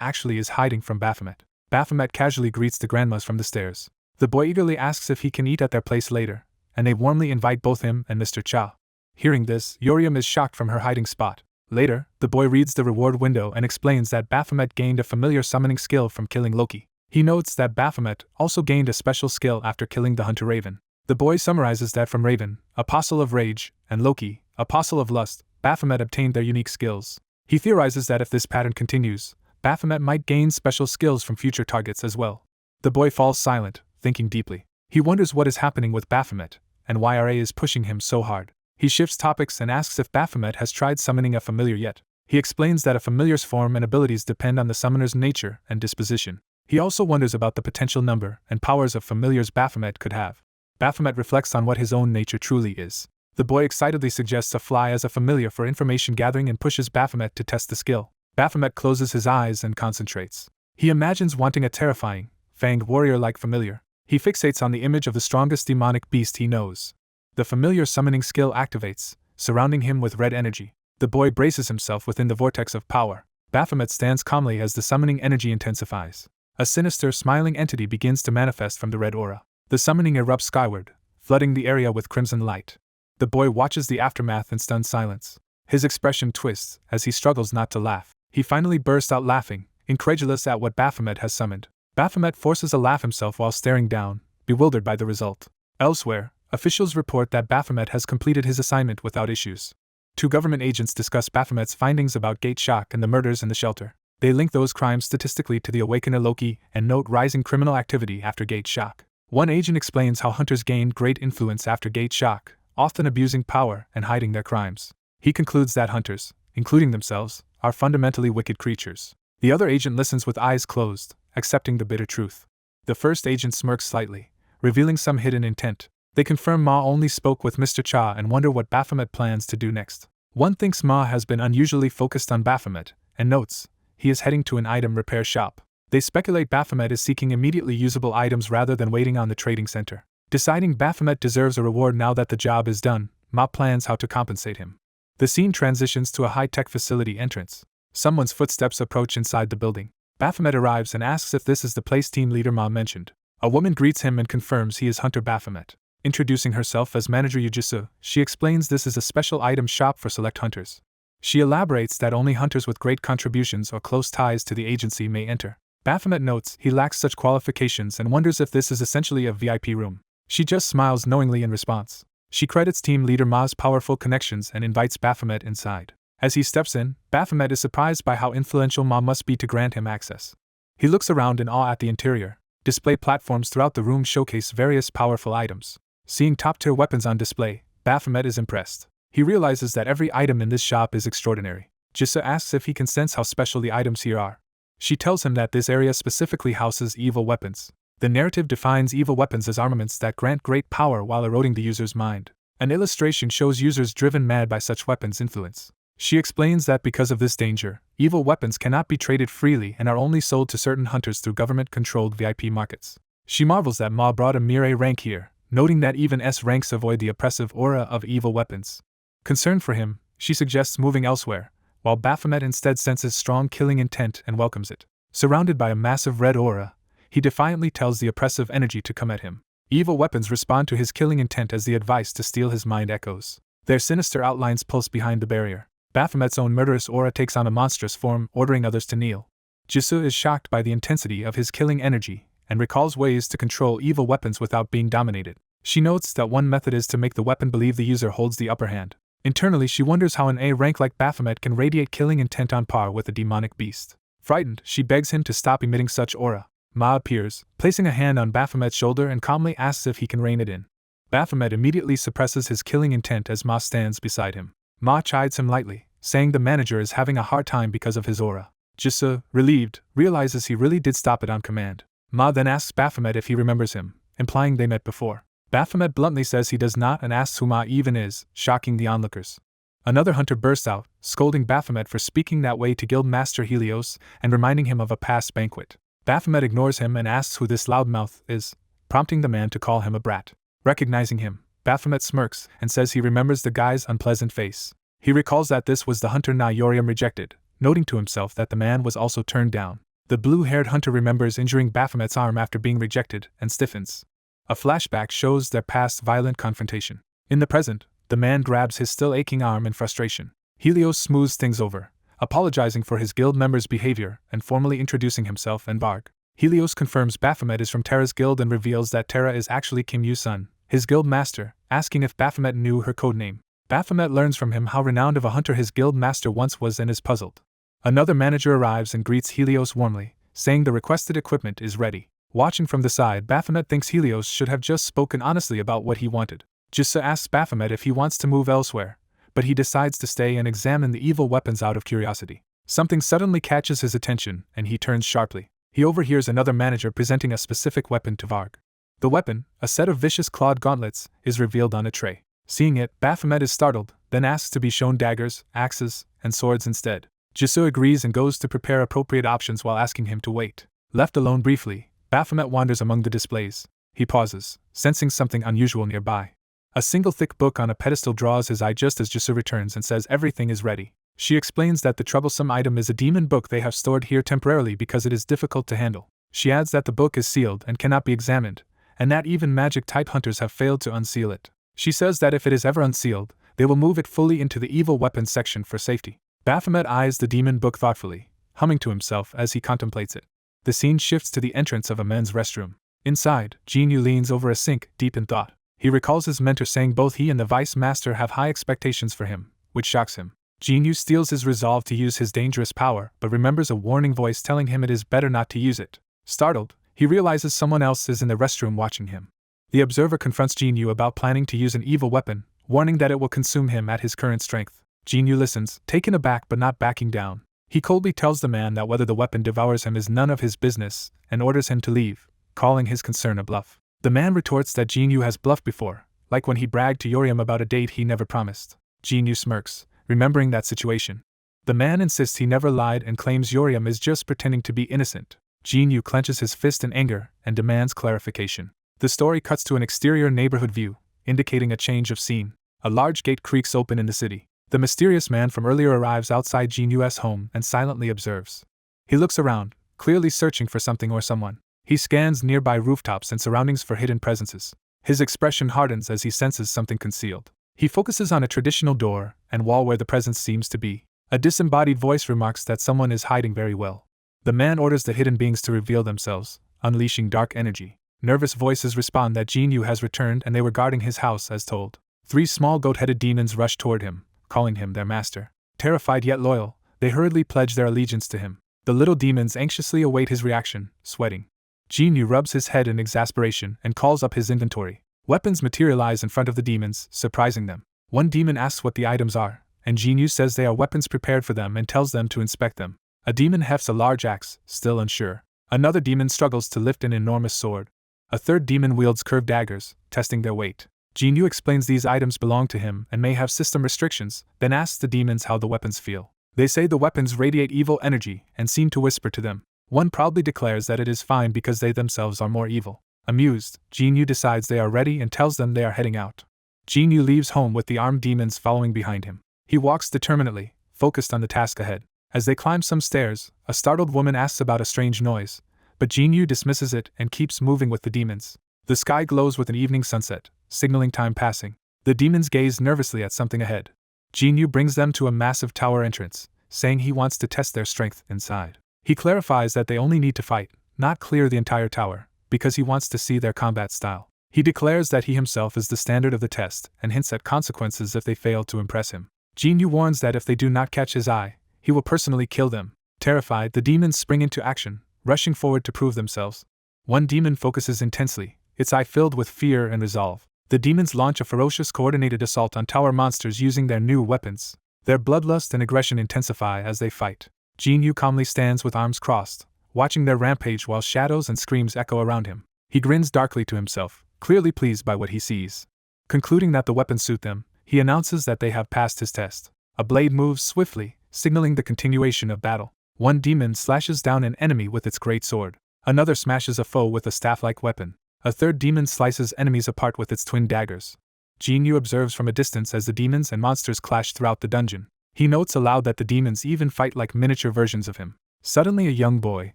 actually is hiding from Baphomet. Baphomet casually greets the grandmas from the stairs. The boy eagerly asks if he can eat at their place later, and they warmly invite both him and Mr. Cha. Hearing this, yeosseum is shocked from her hiding spot. Later, the boy reads the reward window and explains that Baphomet gained a familiar summoning skill from killing Loki. He notes that Baphomet also gained a special skill after killing the hunter Raven. The boy summarizes that from Raven, Apostle of Rage, and Loki, Apostle of Lust, Baphomet obtained their unique skills. He theorizes that if this pattern continues, Baphomet might gain special skills from future targets as well. The boy falls silent, thinking deeply. He wonders what is happening with Baphomet, and why RA is pushing him so hard. He shifts topics and asks if Baphomet has tried summoning a familiar yet. He explains that a familiar's form and abilities depend on the summoner's nature and disposition. He also wonders about the potential number and powers of familiars Baphomet could have. Baphomet reflects on what his own nature truly is. The boy excitedly suggests a fly as a familiar for information gathering and pushes Baphomet to test the skill. Baphomet closes his eyes and concentrates. He imagines wanting a terrifying, fanged warrior-like familiar. He fixates on the image of the strongest demonic beast he knows. The familiar summoning skill activates, surrounding him with red energy. The boy braces himself within the vortex of power. Baphomet stands calmly as the summoning energy intensifies. A sinister, smiling entity begins to manifest from the red aura. The summoning erupts skyward, flooding the area with crimson light. The boy watches the aftermath in stunned silence. His expression twists as he struggles not to laugh. He finally bursts out laughing, incredulous at what Baphomet has summoned. Baphomet forces a laugh himself while staring down, bewildered by the result. Elsewhere, officials report that Baphomet has completed his assignment without issues. Two government agents discuss Baphomet's findings about Gate Shock and the murders in the shelter. They link those crimes statistically to the Awakener Loki and note rising criminal activity after Gate Shock. One agent explains how hunters gained great influence after Gate Shock, often abusing power and hiding their crimes. He concludes that hunters, including themselves, are fundamentally wicked creatures. The other agent listens with eyes closed, accepting the bitter truth. The first agent smirks slightly, revealing some hidden intent. They confirm Ma only spoke with Mr. Cha and wonder what Baphomet plans to do next. One thinks Ma has been unusually focused on Baphomet, and notes he is heading to an item repair shop. They speculate Baphomet is seeking immediately usable items rather than waiting on the trading center. Deciding Baphomet deserves a reward now that the job is done, Ma plans how to compensate him. The scene transitions to a high-tech facility entrance. Someone's footsteps approach inside the building. Baphomet arrives and asks if this is the place team leader Ma mentioned. A woman greets him and confirms he is Hunter Baphomet. Introducing herself as Manager Jeju, she explains this is a special item shop for select hunters. She elaborates that only hunters with great contributions or close ties to the agency may enter. Baphomet notes he lacks such qualifications and wonders if this is essentially a VIP room. She just smiles knowingly in response. She credits team leader Ma's powerful connections and invites Baphomet inside. As he steps in, Baphomet is surprised by how influential Ma must be to grant him access. He looks around in awe at the interior. Display platforms throughout the room showcase various powerful items. Seeing top-tier weapons on display, Baphomet is impressed. He realizes that every item in this shop is extraordinary. Jeju asks if he can sense how special the items here are. She tells him that this area specifically houses evil weapons. The narrative defines evil weapons as armaments that grant great power while eroding the user's mind. An illustration shows users driven mad by such weapons' influence. She explains that because of this danger, evil weapons cannot be traded freely and are only sold to certain hunters through government-controlled VIP markets. She marvels that Ma brought a mere A rank here, noting that even S ranks avoid the oppressive aura of evil weapons. Concerned for him, she suggests moving elsewhere, while Baphomet instead senses strong killing intent and welcomes it. Surrounded by a massive red aura, he defiantly tells the oppressive energy to come at him. Evil weapons respond to his killing intent as the advice to steal his mind echoes. Their sinister outlines pulse behind the barrier. Baphomet's own murderous aura takes on a monstrous form, ordering others to kneel. Jeju is shocked by the intensity of his killing energy, and recalls ways to control evil weapons without being dominated. She notes that one method is to make the weapon believe the user holds the upper hand. Internally, she wonders how an A rank like Baphomet can radiate killing intent on par with a demonic beast. Frightened, she begs him to stop emitting such aura. Ma appears, placing a hand on Baphomet's shoulder and calmly asks if he can rein it in. Baphomet immediately suppresses his killing intent as Ma stands beside him. Ma chides him lightly, saying the manager is having a hard time because of his aura. Jeju, relieved, realizes he really did stop it on command. Ma then asks Baphomet if he remembers him, implying they met before. Baphomet bluntly says he does not and asks who Ma even is, shocking the onlookers. Another hunter bursts out, scolding Baphomet for speaking that way to Guild Master Helios and reminding him of a past banquet. Baphomet ignores him and asks who this loudmouth is, prompting the man to call him a brat. Recognizing him, Baphomet smirks and says he remembers the guy's unpleasant face. He recalls that this was the hunter yeosseum rejected, noting to himself that the man was also turned down. The blue-haired hunter remembers injuring Baphomet's arm after being rejected and stiffens. A flashback shows their past violent confrontation. In the present, the man grabs his still aching arm in frustration. Helios smooths things over, apologizing for his guild member's behavior and formally introducing himself and Barg. Helios confirms Baphomet is from Terra's guild and reveals that Terra is actually Kim Yu's son, his guild master, asking if Baphomet knew her codename. Baphomet learns from him how renowned of a hunter his guild master once was and is puzzled. Another manager arrives and greets Helios warmly, saying the requested equipment is ready. Watching from the side, Baphomet thinks Helios should have just spoken honestly about what he wanted. Jeju asks Baphomet if he wants to move elsewhere, but he decides to stay and examine the evil weapons out of curiosity. Something suddenly catches his attention, and he turns sharply. He overhears another manager presenting a specific weapon to Varg. The weapon, a set of vicious clawed gauntlets, is revealed on a tray. Seeing it, Baphomet is startled, then asks to be shown daggers, axes, and swords instead. Jeju agrees and goes to prepare appropriate options while asking him to wait. Left alone briefly, Baphomet wanders among the displays. He pauses, sensing something unusual nearby. A single thick book on a pedestal draws his eye just as Jeju returns and says everything is ready. She explains that the troublesome item is a demon book they have stored here temporarily because it is difficult to handle. She adds that the book is sealed and cannot be examined, and that even magic-type hunters have failed to unseal it. She says that if it is ever unsealed, they will move it fully into the evil weapons section for safety. Baphomet eyes the demon book thoughtfully, humming to himself as he contemplates it. The scene shifts to the entrance of a men's restroom. Inside, Jeju leans over a sink, deep in thought. He recalls his mentor saying both he and the vice master have high expectations for him, which shocks him. Jeju steels his resolve to use his dangerous power, but remembers a warning voice telling him it is better not to use it. Startled, he realizes someone else is in the restroom watching him. The observer confronts Jeju about planning to use an evil weapon, warning that it will consume him at his current strength. Jeju listens, taken aback but not backing down. He coldly tells the man that whether the weapon devours him is none of his business, and orders him to leave, calling his concern a bluff. The man retorts that Jeju has bluffed before, like when he bragged to yeosseum about a date he never promised. Jeju smirks, remembering that situation. The man insists he never lied and claims yeosseum is just pretending to be innocent. Jeju clenches his fist in anger and demands clarification. The story cuts to an exterior neighborhood view, indicating a change of scene. A large gate creaks open in the city. The mysterious man from earlier arrives outside Jeju's home and silently observes. He looks around, clearly searching for something or someone. He scans nearby rooftops and surroundings for hidden presences. His expression hardens as he senses something concealed. He focuses on a traditional door and wall where the presence seems to be. A disembodied voice remarks that someone is hiding very well. The man orders the hidden beings to reveal themselves, unleashing dark energy. Nervous voices respond that Jeju has returned and they were guarding his house as told. 3 small goat-headed demons rush toward him, calling him their master. Terrified yet loyal, they hurriedly pledge their allegiance to him. The little demons anxiously await his reaction, sweating. Jeju rubs his head in exasperation and calls up his inventory. Weapons materialize in front of the demons, surprising them. One demon asks what the items are, and Jeju says they are weapons prepared for them and tells them to inspect them. A demon hefts a large axe, still unsure. Another demon struggles to lift an enormous sword. A third demon wields curved daggers, testing their weight. Jeju explains these items belong to him and may have system restrictions, then asks the demons how the weapons feel. They say the weapons radiate evil energy and seem to whisper to them. One proudly declares that it is fine because they themselves are more evil. Amused, Jeju decides they are ready and tells them they are heading out. Jeju leaves home with the armed demons following behind him. He walks determinedly, focused on the task ahead. As they climb some stairs, a startled woman asks about a strange noise, but Jeju dismisses it and keeps moving with the demons. The sky glows with an evening sunset, signaling time passing. The demons gaze nervously at something ahead. Jeju brings them to a massive tower entrance, saying he wants to test their strength inside. He clarifies that they only need to fight, not clear the entire tower, because he wants to see their combat style. He declares that he himself is the standard of the test and hints at consequences if they fail to impress him. Jeju warns that if they do not catch his eye, he will personally kill them. Terrified, the demons spring into action, rushing forward to prove themselves. One demon focuses intensely, its eye filled with fear and resolve. The demons launch a ferocious coordinated assault on tower monsters using their new weapons. Their bloodlust and aggression intensify as they fight. Jeju calmly stands with arms crossed, watching their rampage while shadows and screams echo around him. He grins darkly to himself, clearly pleased by what he sees. Concluding that the weapons suit them, he announces that they have passed his test. A blade moves swiftly, signaling the continuation of battle. One demon slashes down an enemy with its great sword. Another smashes a foe with a staff-like weapon. A third demon slices enemies apart with its twin daggers. Jeju observes from a distance as the demons and monsters clash throughout the dungeon. He notes aloud that the demons even fight like miniature versions of him. Suddenly a young boy,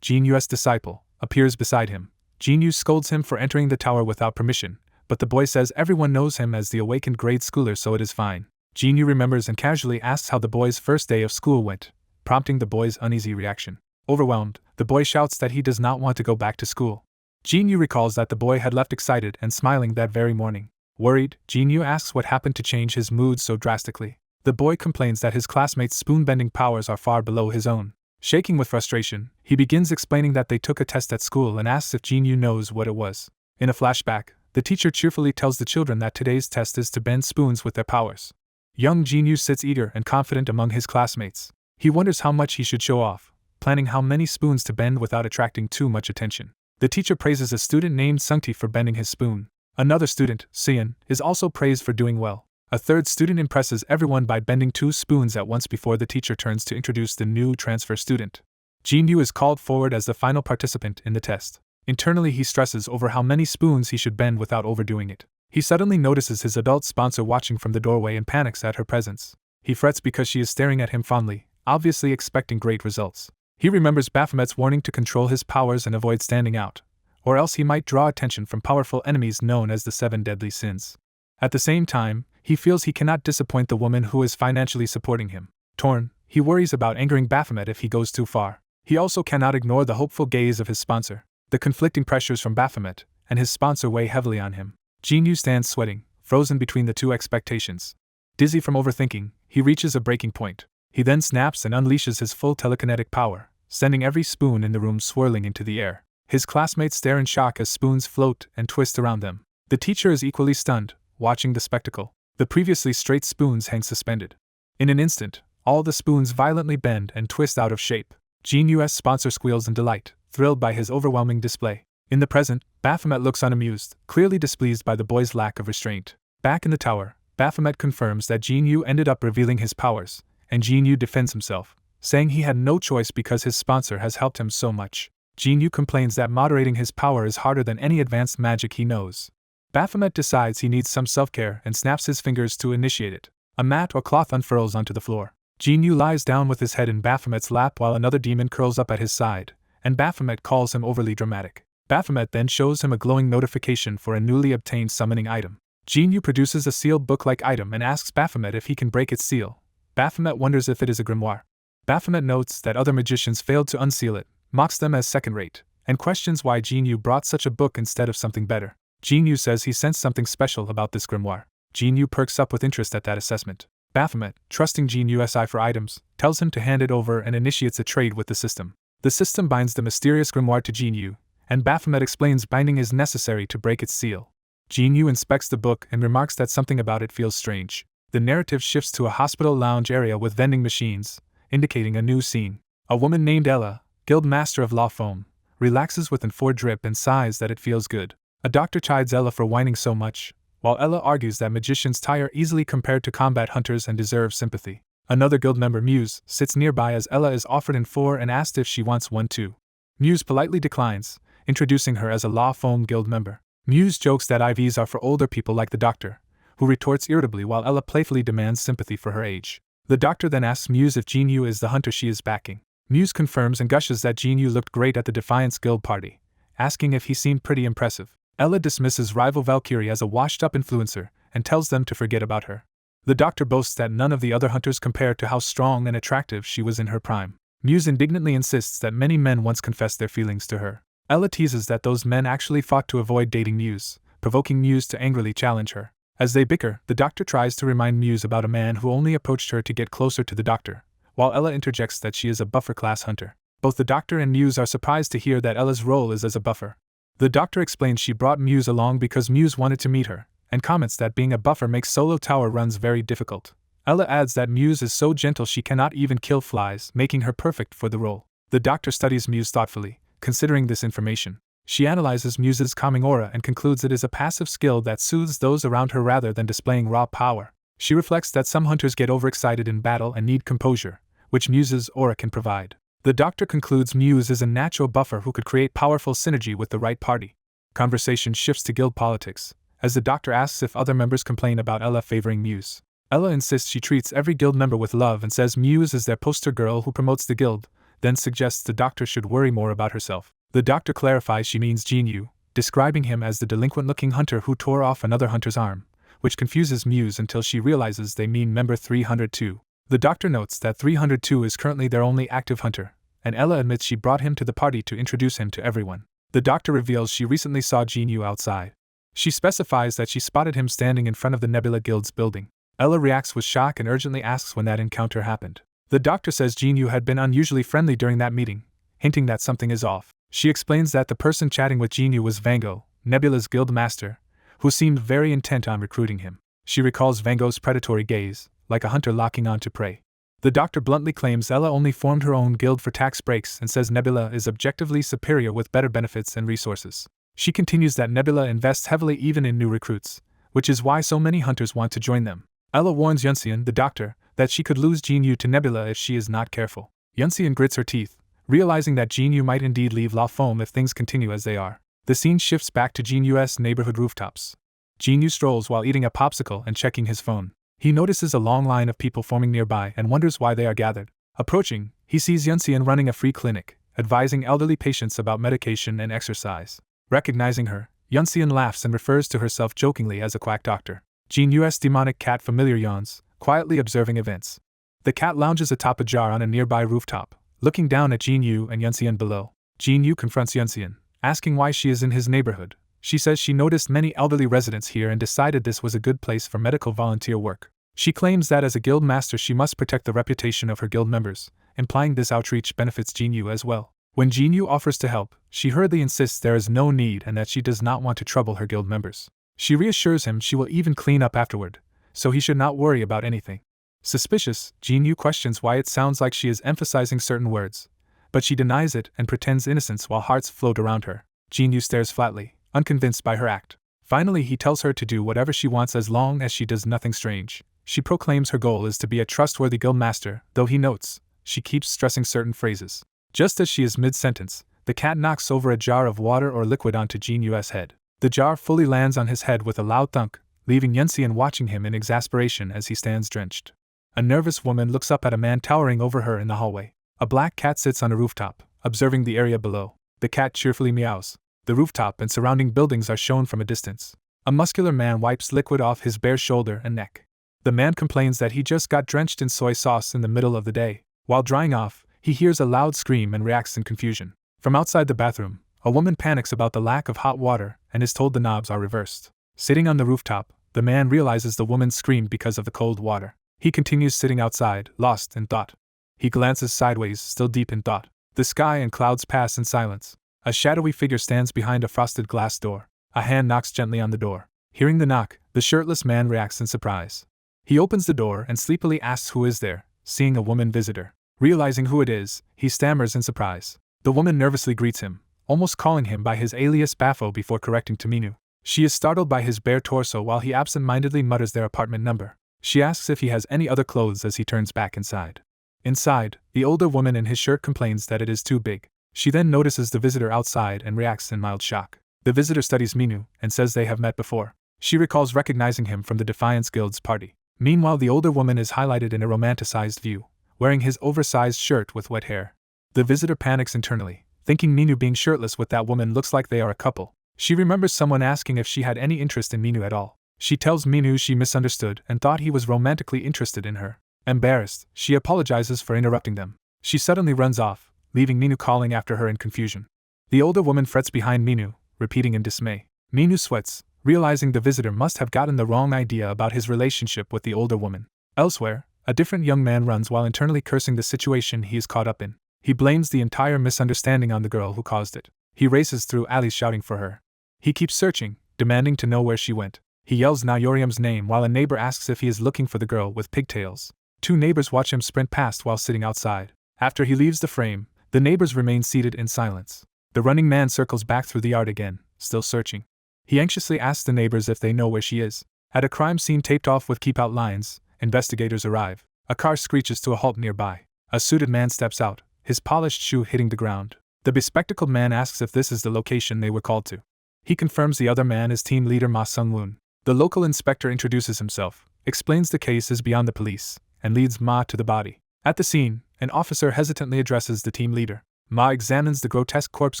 Jeju's disciple, appears beside him. Jeju scolds him for entering the tower without permission, but the boy says everyone knows him as the awakened grade schooler, so it is fine. Jeju remembers and casually asks how the boy's first day of school went, prompting the boy's uneasy reaction. Overwhelmed, the boy shouts that he does not want to go back to school. Jeju recalls that the boy had left excited and smiling that very morning. Worried, Jeju asks what happened to change his mood so drastically. The boy complains that his classmates' spoon-bending powers are far below his own. Shaking with frustration, he begins explaining that they took a test at school and asks if Jeju knows what it was. In a flashback, the teacher cheerfully tells the children that today's test is to bend spoons with their powers. Young Jeju sits eager and confident among his classmates. He wonders how much he should show off, planning how many spoons to bend without attracting too much attention. The teacher praises a student named Sungti for bending his spoon. Another student, Seon, is also praised for doing well. A third student impresses everyone by bending 2 spoons at once before the teacher turns to introduce the new transfer student. Jeju is called forward as the final participant in the test. Internally he stresses over how many spoons he should bend without overdoing it. He suddenly notices his adult sponsor watching from the doorway and panics at her presence. He frets because she is staring at him fondly, obviously expecting great results. He remembers Baphomet's warning to control his powers and avoid standing out, or else he might draw attention from powerful enemies known as the 7 deadly sins. At the same time, he feels he cannot disappoint the woman who is financially supporting him. Torn, he worries about angering Baphomet if he goes too far. He also cannot ignore the hopeful gaze of his sponsor. The conflicting pressures from Baphomet and his sponsor weigh heavily on him. Jeju stands sweating, frozen between the two expectations. Dizzy from overthinking, he reaches a breaking point. He then snaps and unleashes his full telekinetic power, sending every spoon in the room swirling into the air. His classmates stare in shock as spoons float and twist around them. The teacher is equally stunned, watching the spectacle. The previously straight spoons hang suspended. In an instant, all the spoons violently bend and twist out of shape. Jeju's sponsor squeals in delight, thrilled by his overwhelming display. In the present, Baphomet looks unamused, clearly displeased by the boy's lack of restraint. Back in the tower, Baphomet confirms that Jeju ended up revealing his powers, and Jeju defends himself, saying he had no choice because his sponsor has helped him so much. Jeju complains that moderating his power is harder than any advanced magic he knows. Baphomet decides he needs some self-care and snaps his fingers to initiate it. A mat or cloth unfurls onto the floor. Jeju lies down with his head in Baphomet's lap while another demon curls up at his side, and Baphomet calls him overly dramatic. Baphomet then shows him a glowing notification for a newly obtained summoning item. Jeju produces a sealed book-like item and asks Baphomet if he can break its seal. Baphomet wonders if it is a grimoire. Baphomet notes that other magicians failed to unseal it, mocks them as second-rate, and questions why Jeju brought such a book instead of something better. Jeju says he sensed something special about this grimoire. Jeju perks up with interest at that assessment. Baphomet, trusting Jeju's eye for items, tells him to hand it over and initiates a trade with the system. The system binds the mysterious grimoire to Jeju, and Baphomet explains binding is necessary to break its seal. Jeju inspects the book and remarks that something about it feels strange. The narrative shifts to a hospital lounge area with vending machines, indicating a new scene. A woman named Ella, guild master of law foam, relaxes with an 4 drip and sighs that it feels good. A doctor chides Ella for whining so much, while Ella argues that magicians tire easily compared to combat hunters and deserve sympathy. Another guild member, Muse, sits nearby as Ella is offered an 4 and asked if she wants one too. Muse politely declines, introducing her as a law foam guild member. Muse jokes that IVs are for older people like the doctor, who retorts irritably while Ella playfully demands sympathy for her age. The doctor then asks Muse if Jeju is the hunter she is backing. Muse confirms and gushes that Jeju looked great at the Defiance Guild party, asking if he seemed pretty impressive. Ella dismisses rival Valkyrie as a washed-up influencer and tells them to forget about her. The doctor boasts that none of the other hunters compare to how strong and attractive she was in her prime. Muse indignantly insists that many men once confessed their feelings to her. Ella teases that those men actually fought to avoid dating Muse, provoking Muse to angrily challenge her. As they bicker, the doctor tries to remind Muse about a man who only approached her to get closer to the doctor, while Ella interjects that she is a buffer-class hunter. Both the doctor and Muse are surprised to hear that Ella's role is as a buffer. The doctor explains she brought Muse along because Muse wanted to meet her, and comments that being a buffer makes solo tower runs very difficult. Ella adds that Muse is so gentle she cannot even kill flies, making her perfect for the role. The doctor studies Muse thoughtfully, considering this information. She analyzes Muse's calming aura and concludes it is a passive skill that soothes those around her rather than displaying raw power. She reflects that some hunters get overexcited in battle and need composure, which Muse's aura can provide. The doctor concludes Muse is a natural buffer who could create powerful synergy with the right party. Conversation shifts to guild politics, as the doctor asks if other members complain about Ella favoring Muse. Ella insists she treats every guild member with love and says Muse is their poster girl who promotes the guild, then suggests the doctor should worry more about herself. The doctor clarifies she means Jeju, describing him as the delinquent-looking hunter who tore off another hunter's arm, which confuses Muse until she realizes they mean member 302. The doctor notes that 302 is currently their only active hunter, and Ella admits she brought him to the party to introduce him to everyone. The doctor reveals she recently saw Jeju outside. She specifies that she spotted him standing in front of the Nebula Guild's building. Ella reacts with shock and urgently asks when that encounter happened. The doctor says Jeju had been unusually friendly during that meeting, hinting that something is off. She explains that the person chatting with Jeju was Vango, Nebula's guild master, who seemed very intent on recruiting him. She recalls Vango's predatory gaze, like a hunter locking on to prey. The doctor bluntly claims Ella only formed her own guild for tax breaks and says Nebula is objectively superior with better benefits and resources. She continues that Nebula invests heavily even in new recruits, which is why so many hunters want to join them. Ella warns Yeosseum, the doctor, that she could lose Jeju to Nebula if she is not careful. Yeosseum grits her teeth, realizing that Jeju might indeed leave La Foam if things continue as they are. The scene shifts back to Jeju's neighborhood rooftops. Jeju strolls while eating a popsicle and checking his phone. He notices a long line of people forming nearby and wonders why they are gathered. Approaching, he sees Yeosseum running a free clinic, advising elderly patients about medication and exercise. Recognizing her, Yeosseum laughs and refers to herself jokingly as a quack doctor. Jeju's demonic cat familiar yawns, quietly observing events. The cat lounges atop a jar on a nearby rooftop, looking down at Jeju and Yeosseum below. Jeju confronts Yeosseum, asking why she is in his neighborhood. She says she noticed many elderly residents here and decided this was a good place for medical volunteer work. She claims that as a guild master she must protect the reputation of her guild members, implying this outreach benefits Jeju as well. When Jeju offers to help, she hurriedly insists there is no need and that she does not want to trouble her guild members. She reassures him she will even clean up afterward, so he should not worry about anything. Suspicious, Jeju questions why it sounds like she is emphasizing certain words, but she denies it and pretends innocence while hearts float around her. Jeju stares flatly, unconvinced by her act. Finally, he tells her to do whatever she wants as long as she does nothing strange. She proclaims her goal is to be a trustworthy guild master, though he notes she keeps stressing certain phrases. Just as she is mid-sentence, the cat knocks over a jar of water or liquid onto Jeju's head. The jar fully lands on his head with a loud thunk, leaving Yeosseum watching him in exasperation as he stands drenched. A nervous woman looks up at a man towering over her in the hallway. A black cat sits on a rooftop, observing the area below. The cat cheerfully meows. The rooftop and surrounding buildings are shown from a distance. A muscular man wipes liquid off his bare shoulder and neck. The man complains that he just got drenched in soy sauce in the middle of the day. While drying off, he hears a loud scream and reacts in confusion. From outside the bathroom, a woman panics about the lack of hot water and is told the knobs are reversed. Sitting on the rooftop, the man realizes the woman screamed because of the cold water. He continues sitting outside, lost in thought. He glances sideways, still deep in thought. The sky and clouds pass in silence. A shadowy figure stands behind a frosted glass door. A hand knocks gently on the door. Hearing the knock, the shirtless man reacts in surprise. He opens the door and sleepily asks who is there, seeing a woman visitor. Realizing who it is, he stammers in surprise. The woman nervously greets him, almost calling him by his alias Baffo before correcting to Minu. She is startled by his bare torso while he absent-mindedly mutters their apartment number. She asks if he has any other clothes as he turns back inside. Inside, the older woman in his shirt complains that it is too big. She then notices the visitor outside and reacts in mild shock. The visitor studies Minu and says they have met before. She recalls recognizing him from the Defiance Guild's party. Meanwhile, the older woman is highlighted in a romanticized view, wearing his oversized shirt with wet hair. The visitor panics internally, thinking Minu being shirtless with that woman looks like they are a couple. She remembers someone asking if she had any interest in Minu at all. She tells Minu she misunderstood and thought he was romantically interested in her. Embarrassed, she apologizes for interrupting them. She suddenly runs off, leaving Minu calling after her in confusion. The older woman frets behind Minu, repeating in dismay. Minu sweats, realizing the visitor must have gotten the wrong idea about his relationship with the older woman. Elsewhere, a different young man runs while internally cursing the situation he is caught up in. He blames the entire misunderstanding on the girl who caused it. He races through alleys shouting for her. He keeps searching, demanding to know where she went. He yells Naorium's name while a neighbor asks if he is looking for the girl with pigtails. 2 neighbors watch him sprint past while sitting outside. After he leaves the frame, the neighbors remain seated in silence. The running man circles back through the yard again, still searching. He anxiously asks the neighbors if they know where she is. At a crime scene taped off with keep-out lines, investigators arrive. A car screeches to a halt nearby. A suited man steps out, his polished shoe hitting the ground. The bespectacled man asks if this is the location they were called to. He confirms the other man is team leader Ma Sung-woon. The local inspector introduces himself, explains the case is beyond the police, and leads Ma to the body. At the scene, an officer hesitantly addresses the team leader. Ma examines the grotesque corpse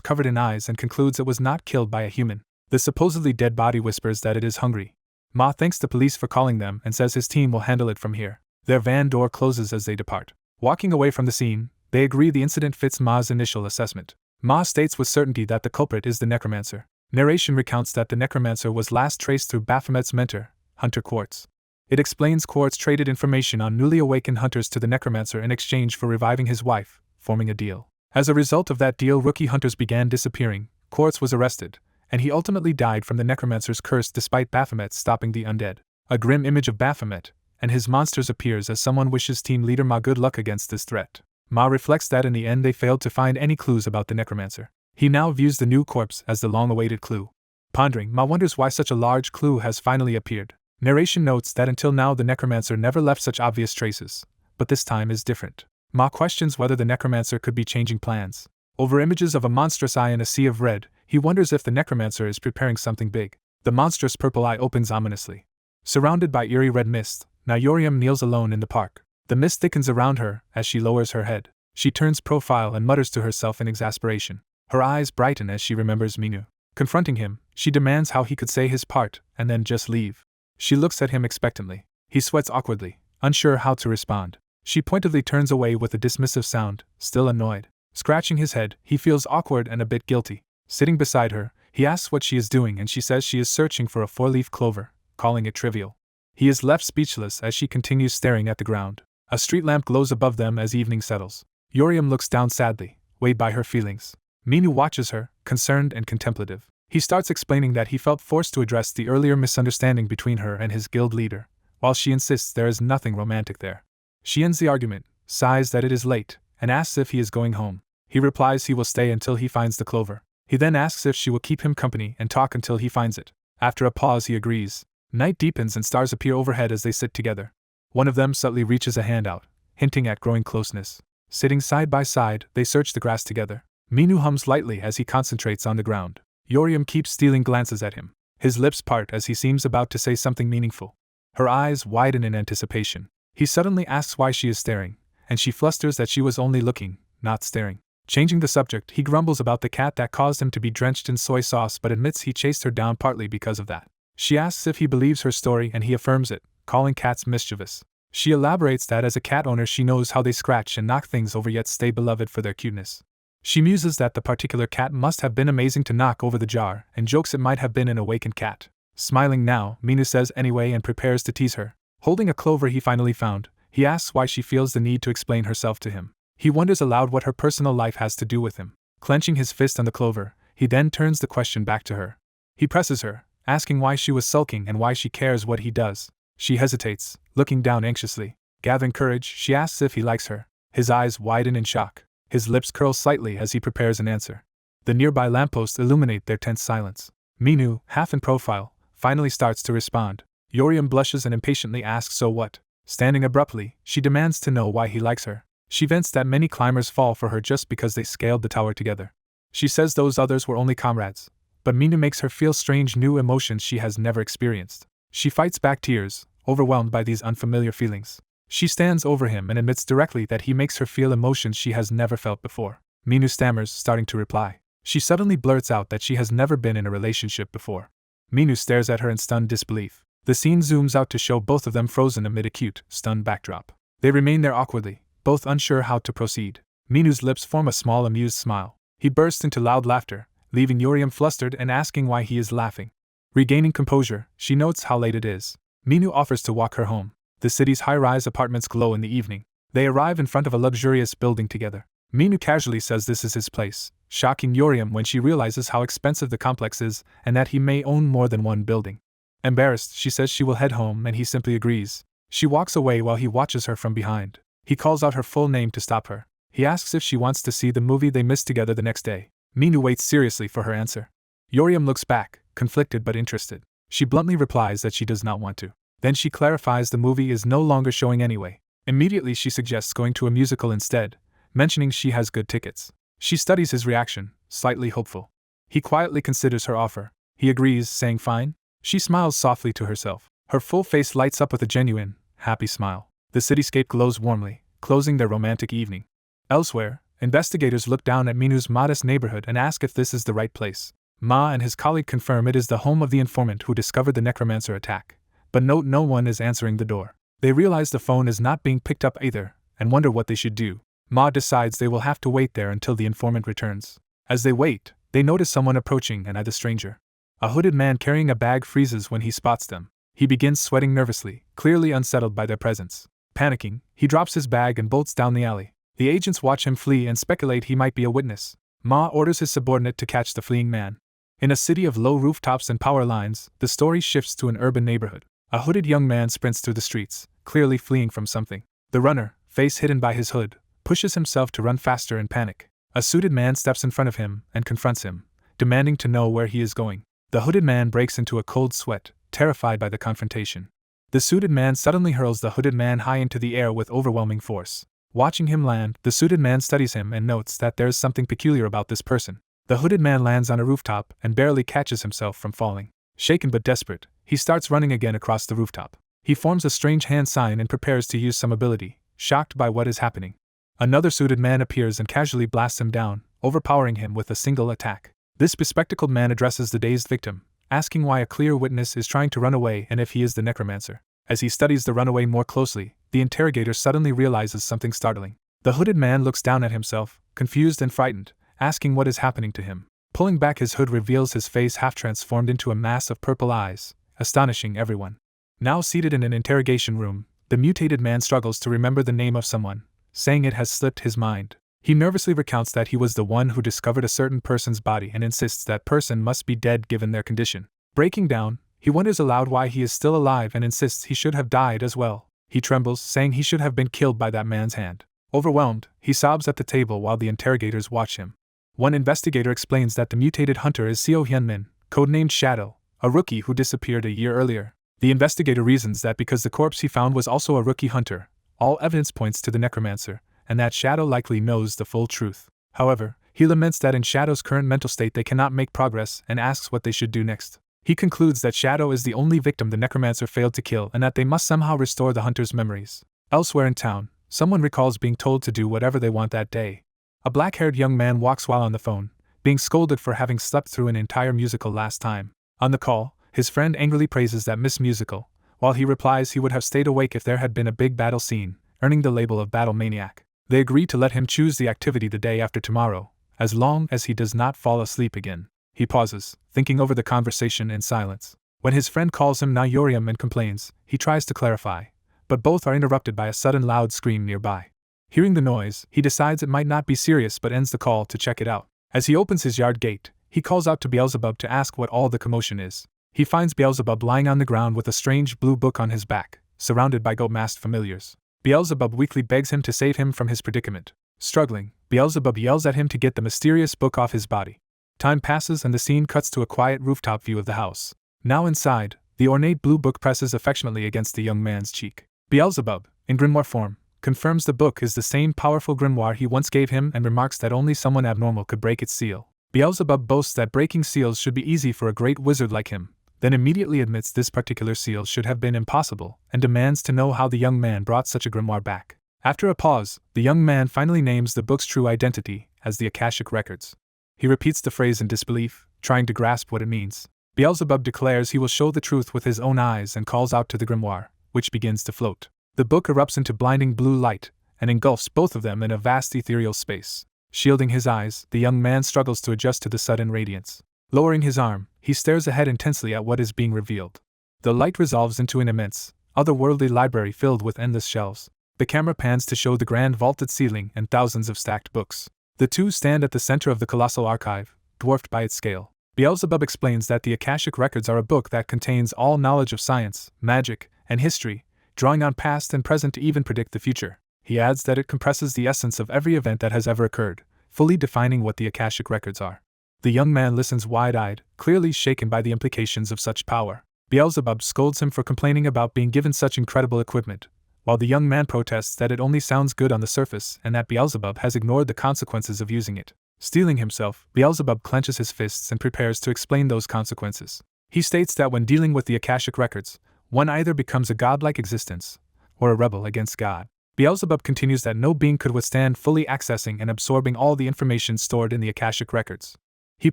covered in eyes and concludes it was not killed by a human. The supposedly dead body whispers that it is hungry. Ma thanks the police for calling them and says his team will handle it from here. Their van door closes as they depart. Walking away from the scene, they agree the incident fits Ma's initial assessment. Ma states with certainty that the culprit is the Necromancer. Narration recounts that the Necromancer was last traced through Baphomet's mentor, Hunter Quartz. It explains Quartz traded information on newly awakened hunters to the Necromancer in exchange for reviving his wife, forming a deal. As a result of that deal, rookie hunters began disappearing. Quartz was arrested, and he ultimately died from the Necromancer's curse despite Baphomet stopping the undead. A grim image of Baphomet and his monsters appears as someone wishes team leader Ma good luck against this threat. Ma reflects that in the end they failed to find any clues about the Necromancer. He now views the new corpse as the long-awaited clue. Pondering, Ma wonders why such a large clue has finally appeared. Narration notes that until now the Necromancer never left such obvious traces, but this time is different. Ma questions whether the Necromancer could be changing plans. Over images of a monstrous eye in a sea of red, he wonders if the Necromancer is preparing something big. The monstrous purple eye opens ominously. Surrounded by eerie red mist, Naorium kneels alone in the park. The mist thickens around her as she lowers her head. She turns profile and mutters to herself in exasperation. Her eyes brighten as she remembers Minu. Confronting him, she demands how he could say his part and then just leave. She looks at him expectantly. He sweats awkwardly, unsure how to respond. She pointedly turns away with a dismissive sound, still annoyed. Scratching his head, he feels awkward and a bit guilty. Sitting beside her, he asks what she is doing and she says she is searching for a 4-leaf clover, calling it trivial. He is left speechless as she continues staring at the ground. A street lamp glows above them as evening settles. Yeosseum looks down sadly, weighed by her feelings. Minu watches her, concerned and contemplative. He starts explaining that he felt forced to address the earlier misunderstanding between her and his guild leader, while she insists there is nothing romantic there. She ends the argument, sighs that it is late, and asks if he is going home. He replies he will stay until he finds the clover. He then asks if she will keep him company and talk until he finds it. After a pause he agrees. Night deepens and stars appear overhead as they sit together. One of them subtly reaches a hand out, hinting at growing closeness. Sitting side by side, they search the grass together. Minu hums lightly as he concentrates on the ground. Yeosseum keeps stealing glances at him. His lips part as he seems about to say something meaningful. Her eyes widen in anticipation. He suddenly asks why she is staring, and she flusters that she was only looking, not staring. Changing the subject, he grumbles about the cat that caused him to be drenched in soy sauce but admits he chased her down partly because of that. She asks if he believes her story and he affirms it, calling cats mischievous. She elaborates that as a cat owner she knows how they scratch and knock things over yet stay beloved for their cuteness. She muses that the particular cat must have been amazing to knock over the jar and jokes it might have been an awakened cat. Smiling now, Minu says anyway and prepares to tease her. Holding a clover he finally found, he asks why she feels the need to explain herself to him. He wonders aloud what her personal life has to do with him. Clenching his fist on the clover, he then turns the question back to her. He presses her, asking why she was sulking and why she cares what he does. She hesitates, looking down anxiously. Gathering courage, she asks if he likes her. His eyes widen in shock. His lips curl slightly as he prepares an answer. The nearby lampposts illuminate their tense silence. Minu, half in profile, finally starts to respond. Yeosseum blushes and impatiently asks so what. Standing abruptly, she demands to know why he likes her. She vents that many climbers fall for her just because they scaled the tower together. She says those others were only comrades, but Minu makes her feel strange new emotions she has never experienced. She fights back tears, overwhelmed by these unfamiliar feelings. She stands over him and admits directly that he makes her feel emotions she has never felt before. Minu stammers, starting to reply. She suddenly blurts out that she has never been in a relationship before. Minu stares at her in stunned disbelief. The scene zooms out to show both of them frozen amid a cute, stunned backdrop. They remain there awkwardly, both unsure how to proceed. Minu's lips form a small amused smile. He bursts into loud laughter, leaving Yeosseum flustered and asking why he is laughing. Regaining composure, she notes how late it is. Minu offers to walk her home. The city's high-rise apartments glow in the evening. They arrive in front of a luxurious building together. Minu casually says this is his place, shocking Yeosseum when she realizes how expensive the complex is and that he may own more than one building. Embarrassed, she says she will head home and he simply agrees. She walks away while he watches her from behind. He calls out her full name to stop her. He asks if she wants to see the movie they missed together the next day. Minu waits seriously for her answer. Yeosseum looks back, conflicted but interested. She bluntly replies that she does not want to. Then she clarifies the movie is no longer showing anyway. Immediately she suggests going to a musical instead, mentioning she has good tickets. She studies his reaction, slightly hopeful. He quietly considers her offer. He agrees, saying fine. She smiles softly to herself. Her full face lights up with a genuine, happy smile. The cityscape glows warmly, closing their romantic evening. Elsewhere, investigators look down at Minu's modest neighborhood and ask if this is the right place. Ma and his colleague confirm it is the home of the informant who discovered the Necromancer attack, but note no one is answering the door. They realize the phone is not being picked up either, and wonder what they should do. Ma decides they will have to wait there until the informant returns. As they wait, they notice someone approaching and the stranger. A hooded man carrying a bag freezes when he spots them. He begins sweating nervously, clearly unsettled by their presence. Panicking, he drops his bag and bolts down the alley. The agents watch him flee and speculate he might be a witness. Ma orders his subordinate to catch the fleeing man. In a city of low rooftops and power lines, the story shifts to an urban neighborhood. A hooded young man sprints through the streets, clearly fleeing from something. The runner, face hidden by his hood, pushes himself to run faster in panic. A suited man steps in front of him and confronts him, demanding to know where he is going. The hooded man breaks into a cold sweat, terrified by the confrontation. The suited man suddenly hurls the hooded man high into the air with overwhelming force. Watching him land, the suited man studies him and notes that there is something peculiar about this person. The hooded man lands on a rooftop and barely catches himself from falling. Shaken but desperate, he starts running again across the rooftop. He forms a strange hand sign and prepares to use some ability, shocked by what is happening. Another suited man appears and casually blasts him down, overpowering him with a single attack. This bespectacled man addresses the dazed victim, asking why a clear witness is trying to run away and if he is the necromancer. As he studies the runaway more closely, the interrogator suddenly realizes something startling. The hooded man looks down at himself, confused and frightened, asking what is happening to him. Pulling back his hood reveals his face half transformed into a mass of purple eyes, astonishing everyone. Now seated in an interrogation room, the mutated man struggles to remember the name of someone, saying it has slipped his mind. He nervously recounts that he was the one who discovered a certain person's body and insists that person must be dead given their condition. Breaking down, he wonders aloud why he is still alive and insists he should have died as well. He trembles, saying he should have been killed by that man's hand. Overwhelmed, he sobs at the table while the interrogators watch him. One investigator explains that the mutated hunter is Seo Hyunmin, codenamed Shadow, a rookie who disappeared a year earlier. The investigator reasons that because the corpse he found was also a rookie hunter, all evidence points to the necromancer, and that Shadow likely knows the full truth. However, he laments that in Shadow's current mental state they cannot make progress and asks what they should do next. He concludes that Shadow is the only victim the necromancer failed to kill and that they must somehow restore the hunter's memories. Elsewhere in town, someone recalls being told to do whatever they want that day. A black-haired young man walks while on the phone, being scolded for having slept through an entire musical last time. On the call, his friend angrily praises that Miss Musical, while he replies he would have stayed awake if there had been a big battle scene, earning the label of battle maniac. They agree to let him choose the activity the day after tomorrow, as long as he does not fall asleep again. He pauses, thinking over the conversation in silence. When his friend calls him Yeosseum and complains, he tries to clarify, but both are interrupted by a sudden loud scream nearby. Hearing the noise, he decides it might not be serious but ends the call to check it out. As he opens his yard gate, he calls out to Beelzebub to ask what all the commotion is. He finds Beelzebub lying on the ground with a strange blue book on his back, surrounded by goat-masked familiars. Beelzebub weakly begs him to save him from his predicament. Struggling, Beelzebub yells at him to get the mysterious book off his body. Time passes and the scene cuts to a quiet rooftop view of the house. Now inside, the ornate blue book presses affectionately against the young man's cheek. Beelzebub, in grimoire form, confirms the book is the same powerful grimoire he once gave him and remarks that only someone abnormal could break its seal. Beelzebub boasts that breaking seals should be easy for a great wizard like him, then immediately admits this particular seal should have been impossible, and demands to know how the young man brought such a grimoire back. After a pause, the young man finally names the book's true identity as the Akashic Records. He repeats the phrase in disbelief, trying to grasp what it means. Beelzebub declares he will show the truth with his own eyes and calls out to the grimoire, which begins to float. The book erupts into blinding blue light, and engulfs both of them in a vast ethereal space. Shielding his eyes, the young man struggles to adjust to the sudden radiance. Lowering his arm, he stares ahead intensely at what is being revealed. The light resolves into an immense, otherworldly library filled with endless shelves. The camera pans to show the grand vaulted ceiling and thousands of stacked books. The two stand at the center of the colossal archive, dwarfed by its scale. Beelzebub explains that the Akashic Records are a book that contains all knowledge of science, magic, and history, drawing on past and present to even predict the future. He adds that it compresses the essence of every event that has ever occurred, fully defining what the Akashic Records are. The young man listens wide-eyed, clearly shaken by the implications of such power. Beelzebub scolds him for complaining about being given such incredible equipment, while the young man protests that it only sounds good on the surface and that Beelzebub has ignored the consequences of using it. Steeling himself, Beelzebub clenches his fists and prepares to explain those consequences. He states that when dealing with the Akashic Records, one either becomes a godlike existence, or a rebel against God. Beelzebub continues that no being could withstand fully accessing and absorbing all the information stored in the Akashic Records. He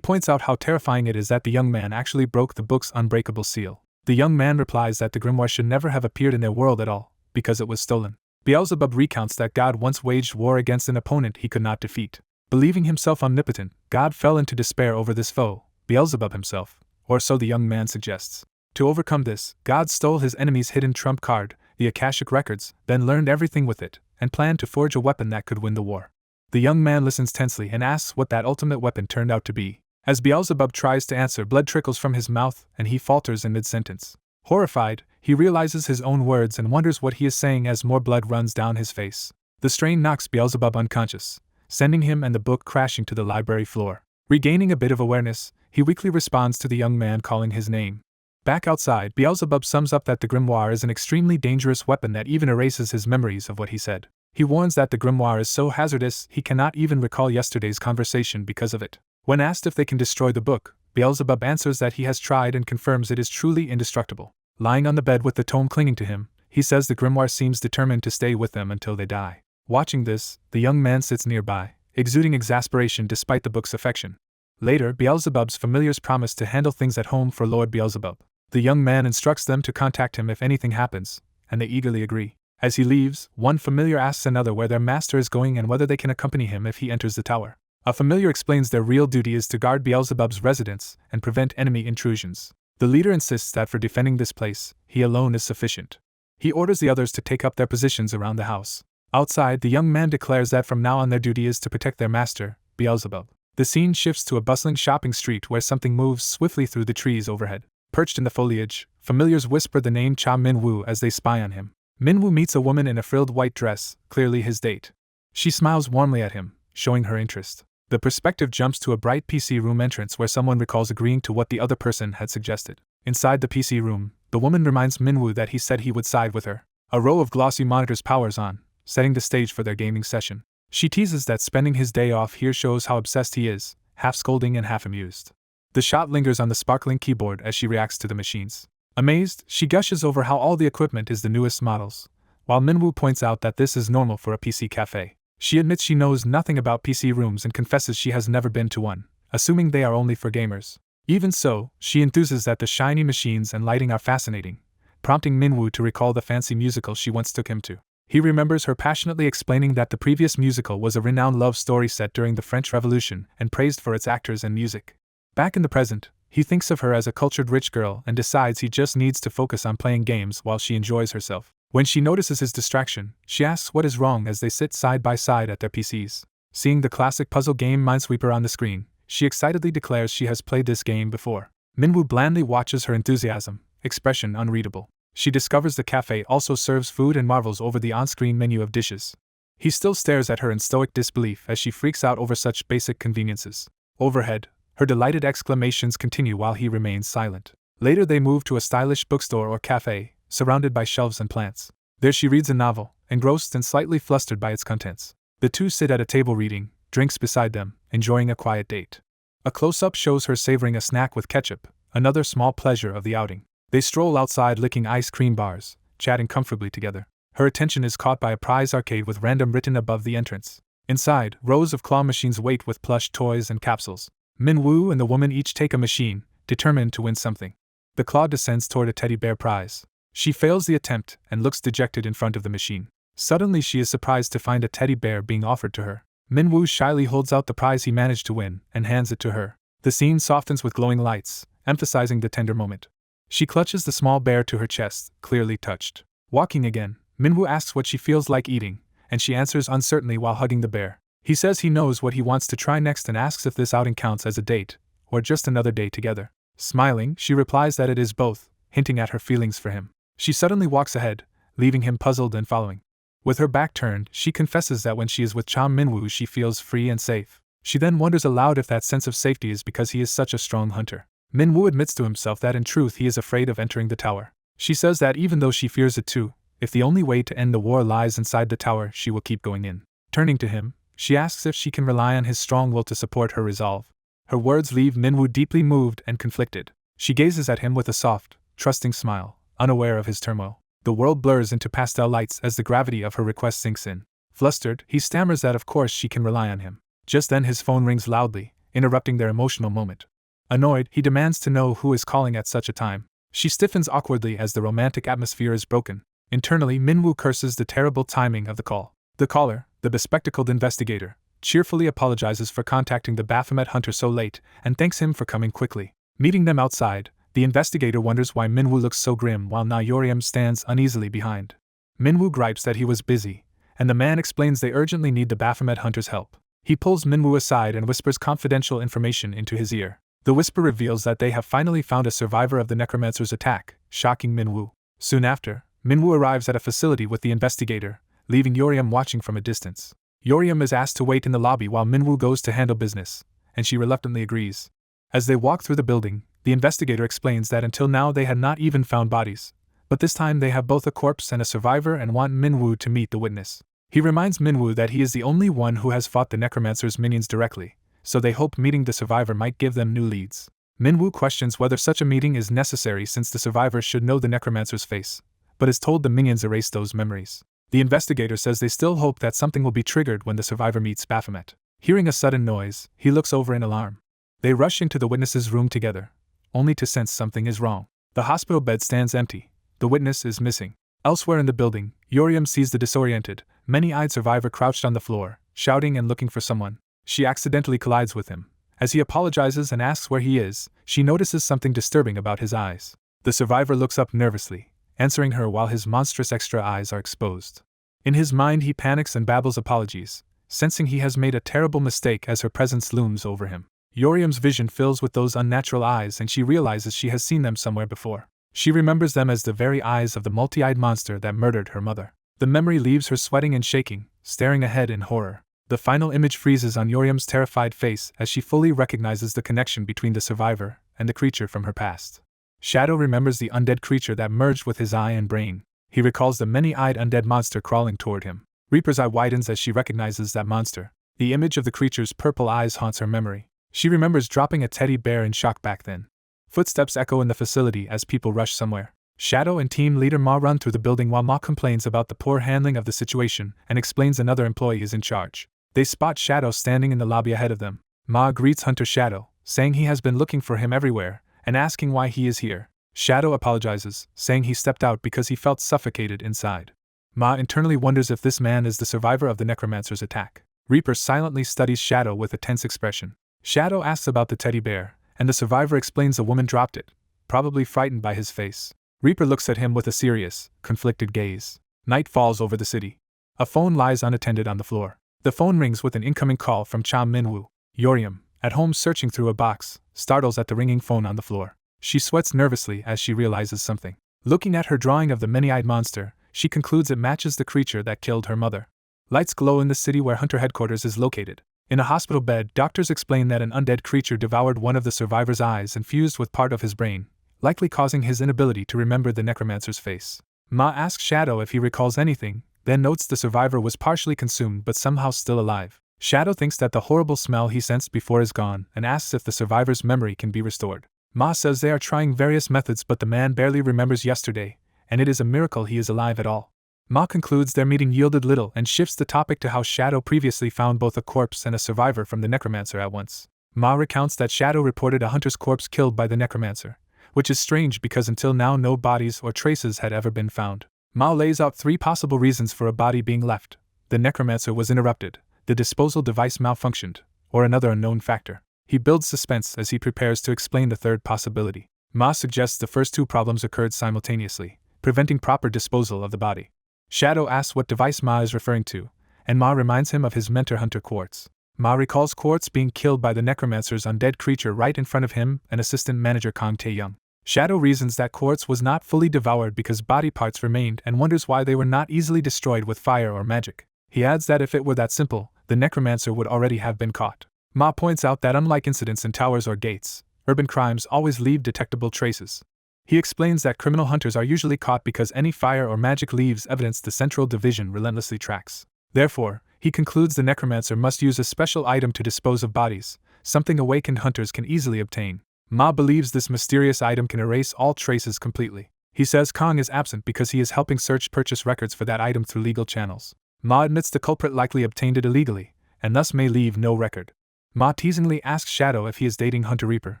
points out how terrifying it is that the young man actually broke the book's unbreakable seal. The young man replies that the grimoire should never have appeared in their world at all, because it was stolen. Beelzebub recounts that God once waged war against an opponent he could not defeat. Believing himself omnipotent, God fell into despair over this foe, Beelzebub himself, or so the young man suggests. To overcome this, God stole his enemy's hidden trump card, the Akashic Records, then learned everything with it, and planned to forge a weapon that could win the war. The young man listens tensely and asks what that ultimate weapon turned out to be. As Beelzebub tries to answer, blood trickles from his mouth and he falters in mid-sentence. Horrified, he realizes his own words and wonders what he is saying as more blood runs down his face. The strain knocks Beelzebub unconscious, sending him and the book crashing to the library floor. Regaining a bit of awareness, he weakly responds to the young man calling his name. Back outside, Beelzebub sums up that the grimoire is an extremely dangerous weapon that even erases his memories of what he said. He warns that the grimoire is so hazardous he cannot even recall yesterday's conversation because of it. When asked if they can destroy the book, Beelzebub answers that he has tried and confirms it is truly indestructible. Lying on the bed with the tome clinging to him, he says the grimoire seems determined to stay with them until they die. Watching this, the young man sits nearby, exuding exasperation despite the book's affection. Later, Beelzebub's familiars promise to handle things at home for Lord Beelzebub. The young man instructs them to contact him if anything happens, and they eagerly agree. As he leaves, one familiar asks another where their master is going and whether they can accompany him if he enters the tower. A familiar explains their real duty is to guard Beelzebub's residence and prevent enemy intrusions. The leader insists that for defending this place, he alone is sufficient. He orders the others to take up their positions around the house. Outside, the young man declares that from now on their duty is to protect their master, Beelzebub. The scene shifts to a bustling shopping street where something moves swiftly through the trees overhead. Perched in the foliage, familiars whisper the name Cha Min-woo as they spy on him. Min-woo meets a woman in a frilled white dress, clearly his date. She smiles warmly at him, showing her interest. The perspective jumps to a bright PC room entrance where someone recalls agreeing to what the other person had suggested. Inside the PC room, the woman reminds Min-woo that he said he would side with her. A row of glossy monitors powers on, setting the stage for their gaming session. She teases that spending his day off here shows how obsessed he is, half scolding and half amused. The shot lingers on the sparkling keyboard as she reacts to the machines. Amazed, she gushes over how all the equipment is the newest models, while Min-woo points out that this is normal for a PC cafe. She admits she knows nothing about PC rooms and confesses she has never been to one, assuming they are only for gamers. Even so, she enthuses that the shiny machines and lighting are fascinating, prompting Min-woo to recall the fancy musical she once took him to. He remembers her passionately explaining that the previous musical was a renowned love story set during the French Revolution and praised for its actors and music. Back in the present, he thinks of her as a cultured rich girl and decides he just needs to focus on playing games while she enjoys herself. When she notices his distraction, she asks what is wrong as they sit side by side at their PCs. Seeing the classic puzzle game Minesweeper on the screen, she excitedly declares she has played this game before. Min-woo blandly watches her enthusiasm, expression unreadable. She discovers the cafe also serves food and marvels over the on-screen menu of dishes. He still stares at her in stoic disbelief as she freaks out over such basic conveniences. Overhead, her delighted exclamations continue while he remains silent. Later they move to a stylish bookstore or cafe, surrounded by shelves and plants. There she reads a novel, engrossed and slightly flustered by its contents. The two sit at a table reading, drinks beside them, enjoying a quiet date. A close-up shows her savoring a snack with ketchup, another small pleasure of the outing. They stroll outside licking ice cream bars, chatting comfortably together. Her attention is caught by a prize arcade with random written above the entrance. Inside, rows of claw machines wait with plush toys and capsules. Min-woo and the woman each take a machine, determined to win something. The claw descends toward a teddy bear prize. She fails the attempt and looks dejected in front of the machine. Suddenly she is surprised to find a teddy bear being offered to her. Min-woo shyly holds out the prize he managed to win and hands it to her. The scene softens with glowing lights, emphasizing the tender moment. She clutches the small bear to her chest, clearly touched. Walking again, Min-woo asks what she feels like eating, and she answers uncertainly while hugging the bear. He says he knows what he wants to try next and asks if this outing counts as a date, or just another day together. Smiling, she replies that it is both, hinting at her feelings for him. She suddenly walks ahead, leaving him puzzled and following. With her back turned, she confesses that when she is with Cha Minwoo she feels free and safe. She then wonders aloud if that sense of safety is because he is such a strong hunter. Minwoo admits to himself that in truth he is afraid of entering the tower. She says that even though she fears it too, if the only way to end the war lies inside the tower, she will keep going in. Turning to him, she asks if she can rely on his strong will to support her resolve. Her words leave Minwoo deeply moved and conflicted. She gazes at him with a soft, trusting smile, unaware of his turmoil. The world blurs into pastel lights as the gravity of her request sinks in. Flustered, he stammers that of course she can rely on him. Just then his phone rings loudly, interrupting their emotional moment. Annoyed, he demands to know who is calling at such a time. She stiffens awkwardly as the romantic atmosphere is broken. Internally, Minwoo curses the terrible timing of the call. The caller, the bespectacled investigator, cheerfully apologizes for contacting the Baphomet hunter so late and thanks him for coming quickly. Meeting them outside, the investigator wonders why Minwoo looks so grim while Na Yeosseum stands uneasily behind. Minwoo gripes that he was busy, and the man explains they urgently need the Baphomet hunter's help. He pulls Minwoo aside and whispers confidential information into his ear. The whisper reveals that they have finally found a survivor of the Necromancer's attack, shocking Minwoo. Soon after, Minwoo arrives at a facility with the investigator, leaving Yeosseum watching from a distance. Yeosseum is asked to wait in the lobby while Minwoo goes to handle business, and she reluctantly agrees. As they walk through the building, the investigator explains that until now they had not even found bodies, but this time they have both a corpse and a survivor and want Minwoo to meet the witness. He reminds Minwoo that he is the only one who has fought the Necromancer's minions directly, so they hope meeting the survivor might give them new leads. Minwoo questions whether such a meeting is necessary since the survivor should know the Necromancer's face, but is told the minions erase those memories. The investigator says they still hope that something will be triggered when the survivor meets Baphomet. Hearing a sudden noise, he looks over in alarm. They rush into the witness's room together, only to sense something is wrong. The hospital bed stands empty. The witness is missing. Elsewhere in the building, Yeosseum sees the disoriented, many-eyed survivor crouched on the floor, shouting and looking for someone. She accidentally collides with him. As he apologizes and asks where he is, she notices something disturbing about his eyes. The survivor looks up nervously, answering her while his monstrous extra eyes are exposed. In his mind he panics and babbles apologies, sensing he has made a terrible mistake as her presence looms over him. Yeosseum's vision fills with those unnatural eyes and she realizes she has seen them somewhere before. She remembers them as the very eyes of the multi-eyed monster that murdered her mother. The memory leaves her sweating and shaking, staring ahead in horror. The final image freezes on Yeosseum's terrified face as she fully recognizes the connection between the survivor and the creature from her past. Shadow remembers the undead creature that merged with his eye and brain. He recalls the many-eyed undead monster crawling toward him. Reaper's eye widens as she recognizes that monster. The image of the creature's purple eyes haunts her memory. She remembers dropping a teddy bear in shock back then. Footsteps echo in the facility as people rush somewhere. Shadow and team leader Ma run through the building while Ma complains about the poor handling of the situation and explains another employee is in charge. They spot Shadow standing in the lobby ahead of them. Ma greets Hunter Shadow, saying he has been looking for him everywhere, and asking why he is here. Shadow apologizes, saying he stepped out because he felt suffocated inside. Ma internally wonders if this man is the survivor of the Necromancer's attack. Reaper silently studies Shadow with a tense expression. Shadow asks about the teddy bear, and the survivor explains a woman dropped it, probably frightened by his face. Reaper looks at him with a serious, conflicted gaze. Night falls over the city. A phone lies unattended on the floor. The phone rings with an incoming call from Cha Minwoo. Yeosseum, at home searching through a box, startles at the ringing phone on the floor. She sweats nervously as she realizes something. Looking at her drawing of the many-eyed monster, she concludes it matches the creature that killed her mother. Lights glow in the city where Hunter headquarters is located. In a hospital bed, doctors explain that an undead creature devoured one of the survivor's eyes and fused with part of his brain, likely causing his inability to remember the Necromancer's face. Ma asks Shadow if he recalls anything, then notes the survivor was partially consumed but somehow still alive. Shadow thinks that the horrible smell he sensed before is gone and asks if the survivor's memory can be restored. Ma says they are trying various methods but the man barely remembers yesterday, and it is a miracle he is alive at all. Ma concludes their meeting yielded little and shifts the topic to how Shadow previously found both a corpse and a survivor from the Necromancer at once. Ma recounts that Shadow reported a hunter's corpse killed by the Necromancer, which is strange because until now no bodies or traces had ever been found. Ma lays out 3 possible reasons for a body being left. The Necromancer was interrupted, the disposal device malfunctioned, or another unknown factor. He builds suspense as he prepares to explain the third possibility. Ma suggests the first 2 problems occurred simultaneously, preventing proper disposal of the body. Shadow asks what device Ma is referring to, and Ma reminds him of his mentor Hunter Quartz. Ma recalls Quartz being killed by the Necromancer's undead creature right in front of him and assistant manager Kang Tae-young. Shadow reasons that Quartz was not fully devoured because body parts remained and wonders why they were not easily destroyed with fire or magic. He adds that if it were that simple, the Necromancer would already have been caught. Ma points out that unlike incidents in towers or gates, urban crimes always leave detectable traces. He explains that criminal hunters are usually caught because any fire or magic leaves evidence the central division relentlessly tracks. Therefore, he concludes the Necromancer must use a special item to dispose of bodies, something awakened hunters can easily obtain. Ma believes this mysterious item can erase all traces completely. He says Kang is absent because he is helping search purchase records for that item through legal channels. Ma admits the culprit likely obtained it illegally, and thus may leave no record. Ma teasingly asks Shadow if he is dating Hunter Reaper,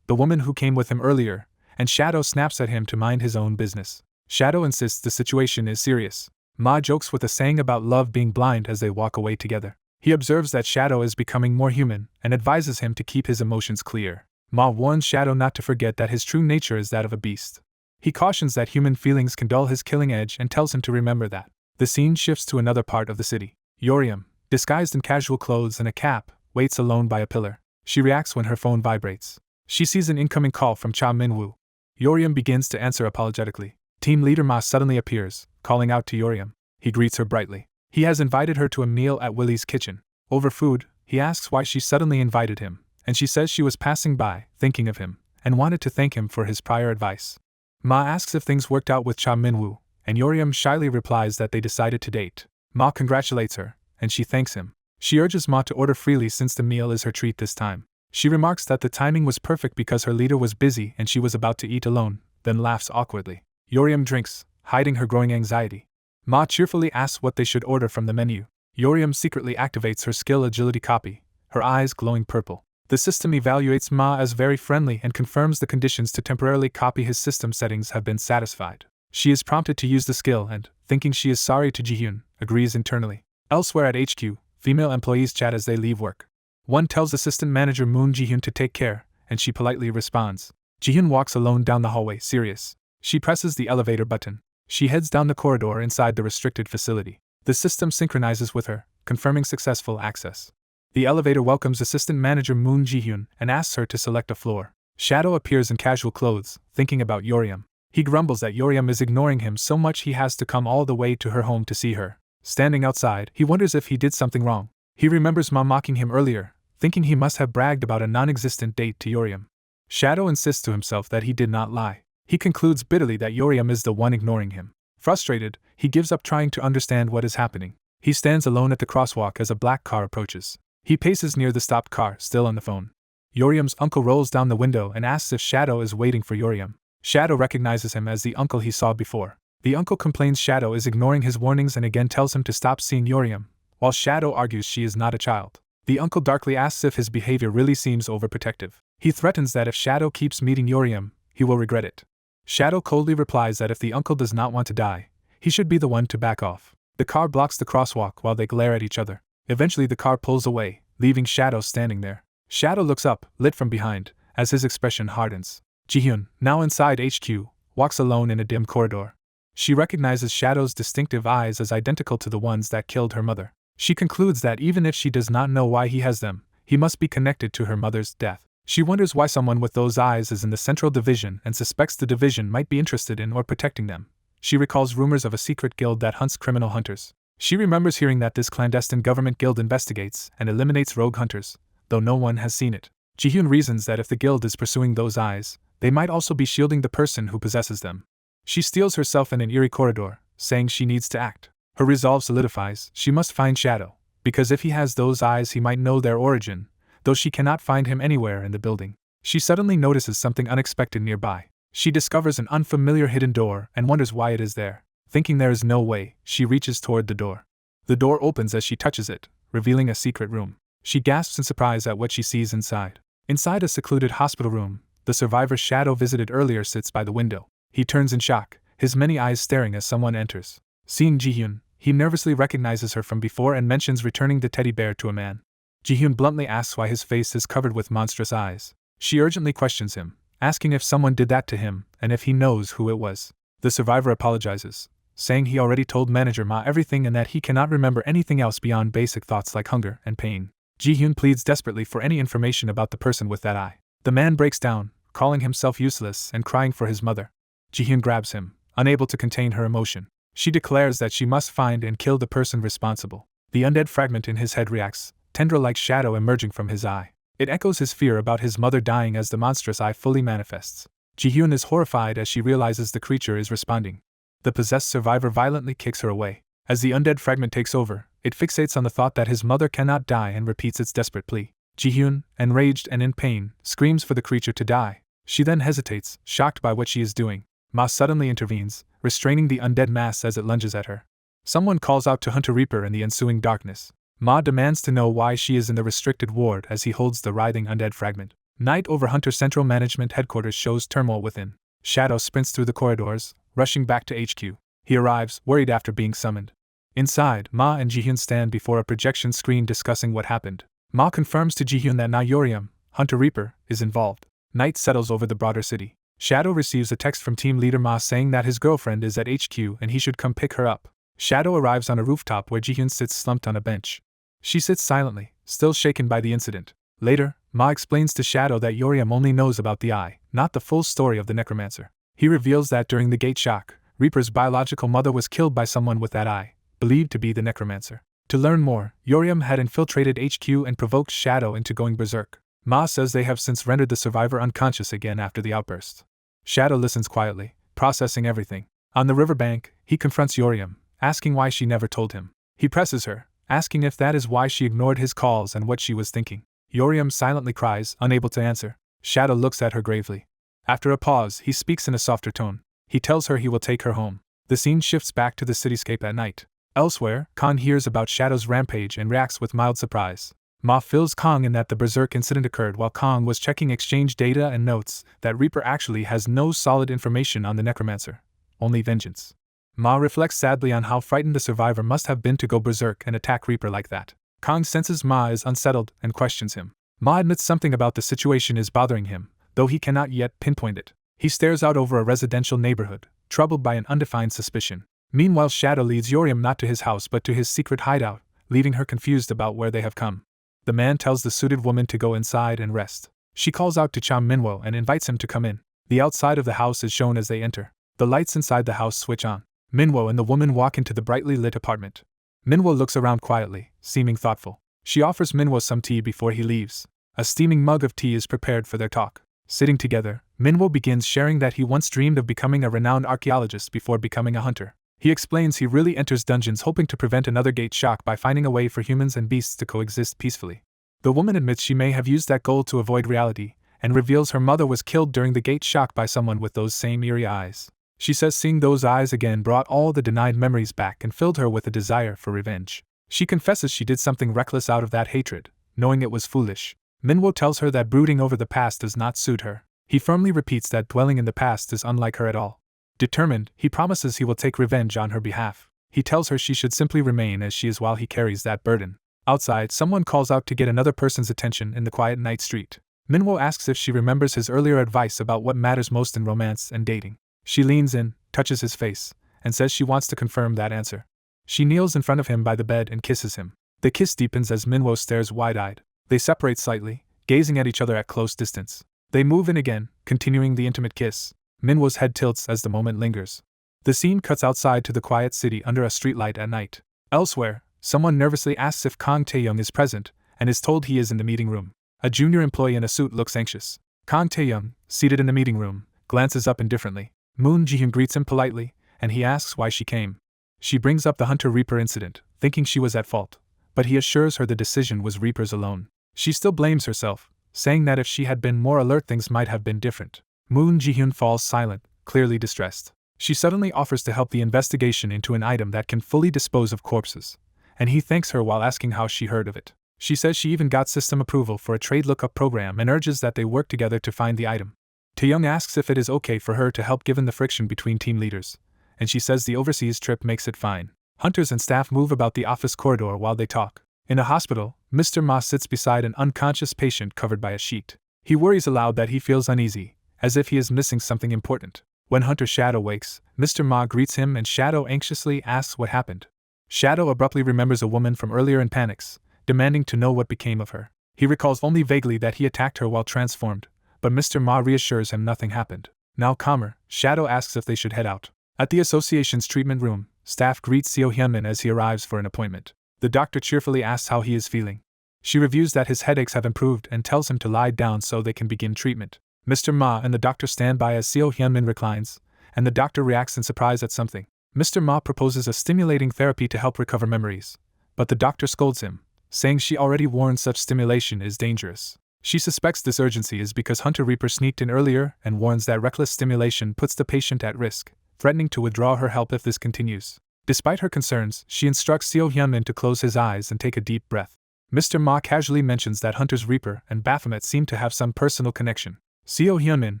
the woman who came with him earlier, and Shadow snaps at him to mind his own business. Shadow insists the situation is serious. Ma jokes with a saying about love being blind as they walk away together. He observes that Shadow is becoming more human and advises him to keep his emotions clear. Ma warns Shadow not to forget that his true nature is that of a beast. He cautions that human feelings can dull his killing edge and tells him to remember that. The scene shifts to another part of the city. Yeosseum, disguised in casual clothes and a cap, waits alone by a pillar. She reacts when her phone vibrates. She sees an incoming call from Cha Min-woo. Yeosseum begins to answer apologetically. Team leader Ma suddenly appears, calling out to Yeosseum. He greets her brightly. He has invited her to a meal at Willie's kitchen. Over food, he asks why she suddenly invited him, and she says she was passing by, thinking of him, and wanted to thank him for his prior advice. Ma asks if things worked out with Cha Min-woo, and Yeosseum shyly replies that they decided to date. Ma congratulates her, and she thanks him. She urges Ma to order freely since the meal is her treat this time. She remarks that the timing was perfect because her leader was busy and she was about to eat alone, then laughs awkwardly. Yeosseum drinks, hiding her growing anxiety. Ma cheerfully asks what they should order from the menu. Yeosseum secretly activates her skill agility copy, her eyes glowing purple. The system evaluates Ma as very friendly and confirms the conditions to temporarily copy his system settings have been satisfied. She is prompted to use the skill and, thinking she is sorry to Jihyun, agrees internally. Elsewhere at HQ, female employees chat as they leave work. One tells assistant manager Moon Jihyun to take care, and she politely responds. Jihyun walks alone down the hallway, serious. She presses the elevator button. She heads down the corridor inside the restricted facility. The system synchronizes with her, confirming successful access. The elevator welcomes assistant manager Moon Jihyun and asks her to select a floor. Shadow appears in casual clothes, thinking about Yeosseum. He grumbles that Yeosseum is ignoring him so much he has to come all the way to her home to see her. Standing outside, he wonders if he did something wrong. He remembers Ma mocking him earlier, thinking he must have bragged about a non-existent date to Yeosseum. Shadow insists to himself that he did not lie. He concludes bitterly that Yeosseum is the one ignoring him. Frustrated, he gives up trying to understand what is happening. He stands alone at the crosswalk as a black car approaches. He paces near the stopped car, still on the phone. Yeosseum's uncle rolls down the window and asks if Shadow is waiting for Yeosseum. Shadow recognizes him as the uncle he saw before. The uncle complains Shadow is ignoring his warnings and again tells him to stop seeing Yeosseum, while Shadow argues she is not a child. The uncle darkly asks if his behavior really seems overprotective. He threatens that if Shadow keeps meeting Yeosseum, he will regret it. Shadow coldly replies that if the uncle does not want to die, he should be the one to back off. The car blocks the crosswalk while they glare at each other. Eventually the car pulls away, leaving Shadow standing there. Shadow looks up, lit from behind, as his expression hardens. Jihyun, now inside HQ, walks alone in a dim corridor. She recognizes Shadow's distinctive eyes as identical to the ones that killed her mother. She concludes that even if she does not know why he has them, he must be connected to her mother's death. She wonders why someone with those eyes is in the Central Division and suspects the division might be interested in or protecting them. She recalls rumors of a secret guild that hunts criminal hunters. She remembers hearing that this clandestine government guild investigates and eliminates rogue hunters, though no one has seen it. Jihyun reasons that if the guild is pursuing those eyes, they might also be shielding the person who possesses them. She steels herself in an eerie corridor, saying she needs to act. Her resolve solidifies, she must find Shadow, because if he has those eyes he might know their origin, though she cannot find him anywhere in the building. She suddenly notices something unexpected nearby. She discovers an unfamiliar hidden door and wonders why it is there. Thinking there is no way, she reaches toward the door. The door opens as she touches it, revealing a secret room. She gasps in surprise at what she sees inside. Inside a secluded hospital room, the survivor Shadow visited earlier sits by the window. He turns in shock, his many eyes staring as someone enters. Seeing Jihyun, he nervously recognizes her from before and mentions returning the teddy bear to a man. Jihyun bluntly asks why his face is covered with monstrous eyes. She urgently questions him, asking if someone did that to him and if he knows who it was. The survivor apologizes, saying he already told manager Ma everything and that he cannot remember anything else beyond basic thoughts like hunger and pain. Ji-hyun pleads desperately for any information about the person with that eye. The man breaks down, calling himself useless and crying for his mother. Ji-hyun grabs him, unable to contain her emotion. She declares that she must find and kill the person responsible. The undead fragment in his head reacts, tendril-like shadow emerging from his eye. It echoes his fear about his mother dying as the monstrous eye fully manifests. Ji-hyun is horrified as she realizes the creature is responding. The possessed survivor violently kicks her away. As the undead fragment takes over, it fixates on the thought that his mother cannot die and repeats its desperate plea. Ji-hyun, enraged and in pain, screams for the creature to die. She then hesitates, shocked by what she is doing. Ma suddenly intervenes, restraining the undead mass as it lunges at her. Someone calls out to Hunter Reaper in the ensuing darkness. Ma demands to know why she is in the restricted ward as he holds the writhing undead fragment. Night over Hunter Central Management Headquarters shows turmoil within. Shadow sprints through the corridors, rushing back to HQ. He arrives, worried after being summoned. Inside, Ma and Ji-hyun stand before a projection screen discussing what happened. Ma confirms to Ji-hyun that now yeosseum, Hunter Reaper, is involved. Night settles over the broader city. Shadow receives a text from team leader Ma saying that his girlfriend is at HQ and he should come pick her up. Shadow arrives on a rooftop where Ji-hyun sits slumped on a bench. She sits silently, still shaken by the incident. Later, Ma explains to Shadow that yeosseum only knows about the eye, not the full story of the Necromancer. He reveals that during the Gate Shock, Reaper's biological mother was killed by someone with that eye, believed to be the Necromancer. To learn more, yeosseum had infiltrated HQ and provoked Shadow into going berserk. Ma says they have since rendered the survivor unconscious again after the outburst. Shadow listens quietly, processing everything. On the riverbank, he confronts yeosseum, asking why she never told him. He presses her, asking if that is why she ignored his calls and what she was thinking. yeosseum silently cries, unable to answer. Shadow looks at her gravely. After a pause, he speaks in a softer tone. He tells her he will take her home. The scene shifts back to the cityscape at night. Elsewhere, Kong hears about Shadow's rampage and reacts with mild surprise. Ma fills Kong in that the berserk incident occurred while Kong was checking exchange data and notes that Reaper actually has no solid information on the Necromancer, only vengeance. Ma reflects sadly on how frightened the survivor must have been to go berserk and attack Reaper like that. Kong senses Ma is unsettled and questions him. Ma admits something about the situation is bothering him, though he cannot yet pinpoint it. He stares out over a residential neighborhood, troubled by an undefined suspicion. Meanwhile, Shadow leads yeosseum not to his house but to his secret hideout, leaving her confused about where they have come. The man tells the suited woman to go inside and rest. She calls out to Cham Minwo and invites him to come in. The outside of the house is shown as they enter. The lights inside the house switch on. Minwo and the woman walk into the brightly lit apartment. Minwo looks around quietly, seeming thoughtful. She offers Minwo some tea before he leaves. A steaming mug of tea is prepared for their talk. Sitting together, Minwo begins sharing that he once dreamed of becoming a renowned archaeologist before becoming a hunter. He explains he really enters dungeons hoping to prevent another gate shock by finding a way for humans and beasts to coexist peacefully. The woman admits she may have used that goal to avoid reality, and reveals her mother was killed during the gate shock by someone with those same eerie eyes. She says seeing those eyes again brought all the denied memories back and filled her with a desire for revenge. She confesses she did something reckless out of that hatred, knowing it was foolish. Minwo tells her that brooding over the past does not suit her. He firmly repeats that dwelling in the past is unlike her at all. Determined, he promises he will take revenge on her behalf. He tells her she should simply remain as she is while he carries that burden. Outside, someone calls out to get another person's attention in the quiet night street. Minwo asks if she remembers his earlier advice about what matters most in romance and dating. She leans in, touches his face, and says she wants to confirm that answer. She kneels in front of him by the bed and kisses him. The kiss deepens as Minwo stares wide-eyed. They separate slightly, gazing at each other at close distance. They move in again, continuing the intimate kiss. Minwo's head tilts as the moment lingers. The scene cuts outside to the quiet city under a streetlight at night. Elsewhere, someone nervously asks if Kang Tae-young is present, and is told he is in the meeting room. A junior employee in a suit looks anxious. Kang Tae-young, seated in the meeting room, glances up indifferently. Moon Ji-hyun greets him politely, and he asks why she came. She brings up the Hunter Reaper incident, thinking she was at fault, but he assures her the decision was Reaper's alone. She still blames herself, saying that if she had been more alert things might have been different. Moon Ji-hyun falls silent, clearly distressed. She suddenly offers to help the investigation into an item that can fully dispose of corpses, and he thanks her while asking how she heard of it. She says she even got system approval for a trade lookup program and urges that they work together to find the item. Tae-young asks if it is okay for her to help given the friction between team leaders, and she says the overseas trip makes it fine. Hunters and staff move about the office corridor while they talk. In a hospital, Mr. Ma sits beside an unconscious patient covered by a sheet. He worries aloud that he feels uneasy, as if he is missing something important. When Hunter Shadow wakes, Mr. Ma greets him and Shadow anxiously asks what happened. Shadow abruptly remembers a woman from earlier and panics, demanding to know what became of her. He recalls only vaguely that he attacked her while transformed, but Mr. Ma reassures him nothing happened. Now calmer, Shadow asks if they should head out. At the association's treatment room, staff greets Seo Hyunmin as he arrives for an appointment. The doctor cheerfully asks how he is feeling. She reviews that his headaches have improved and tells him to lie down so they can begin treatment. Mr. Ma and the doctor stand by as Seo Hyunmin reclines, and the doctor reacts in surprise at something. Mr. Ma proposes a stimulating therapy to help recover memories, but the doctor scolds him, saying she already warned such stimulation is dangerous. She suspects this urgency is because Hunter Reaper sneaked in earlier and warns that reckless stimulation puts the patient at risk, threatening to withdraw her help if this continues. Despite her concerns, she instructs Seo Hyunmin to close his eyes and take a deep breath. Mr. Ma casually mentions that Hunter's Reaper and Baphomet seem to have some personal connection. Seo Hyunmin,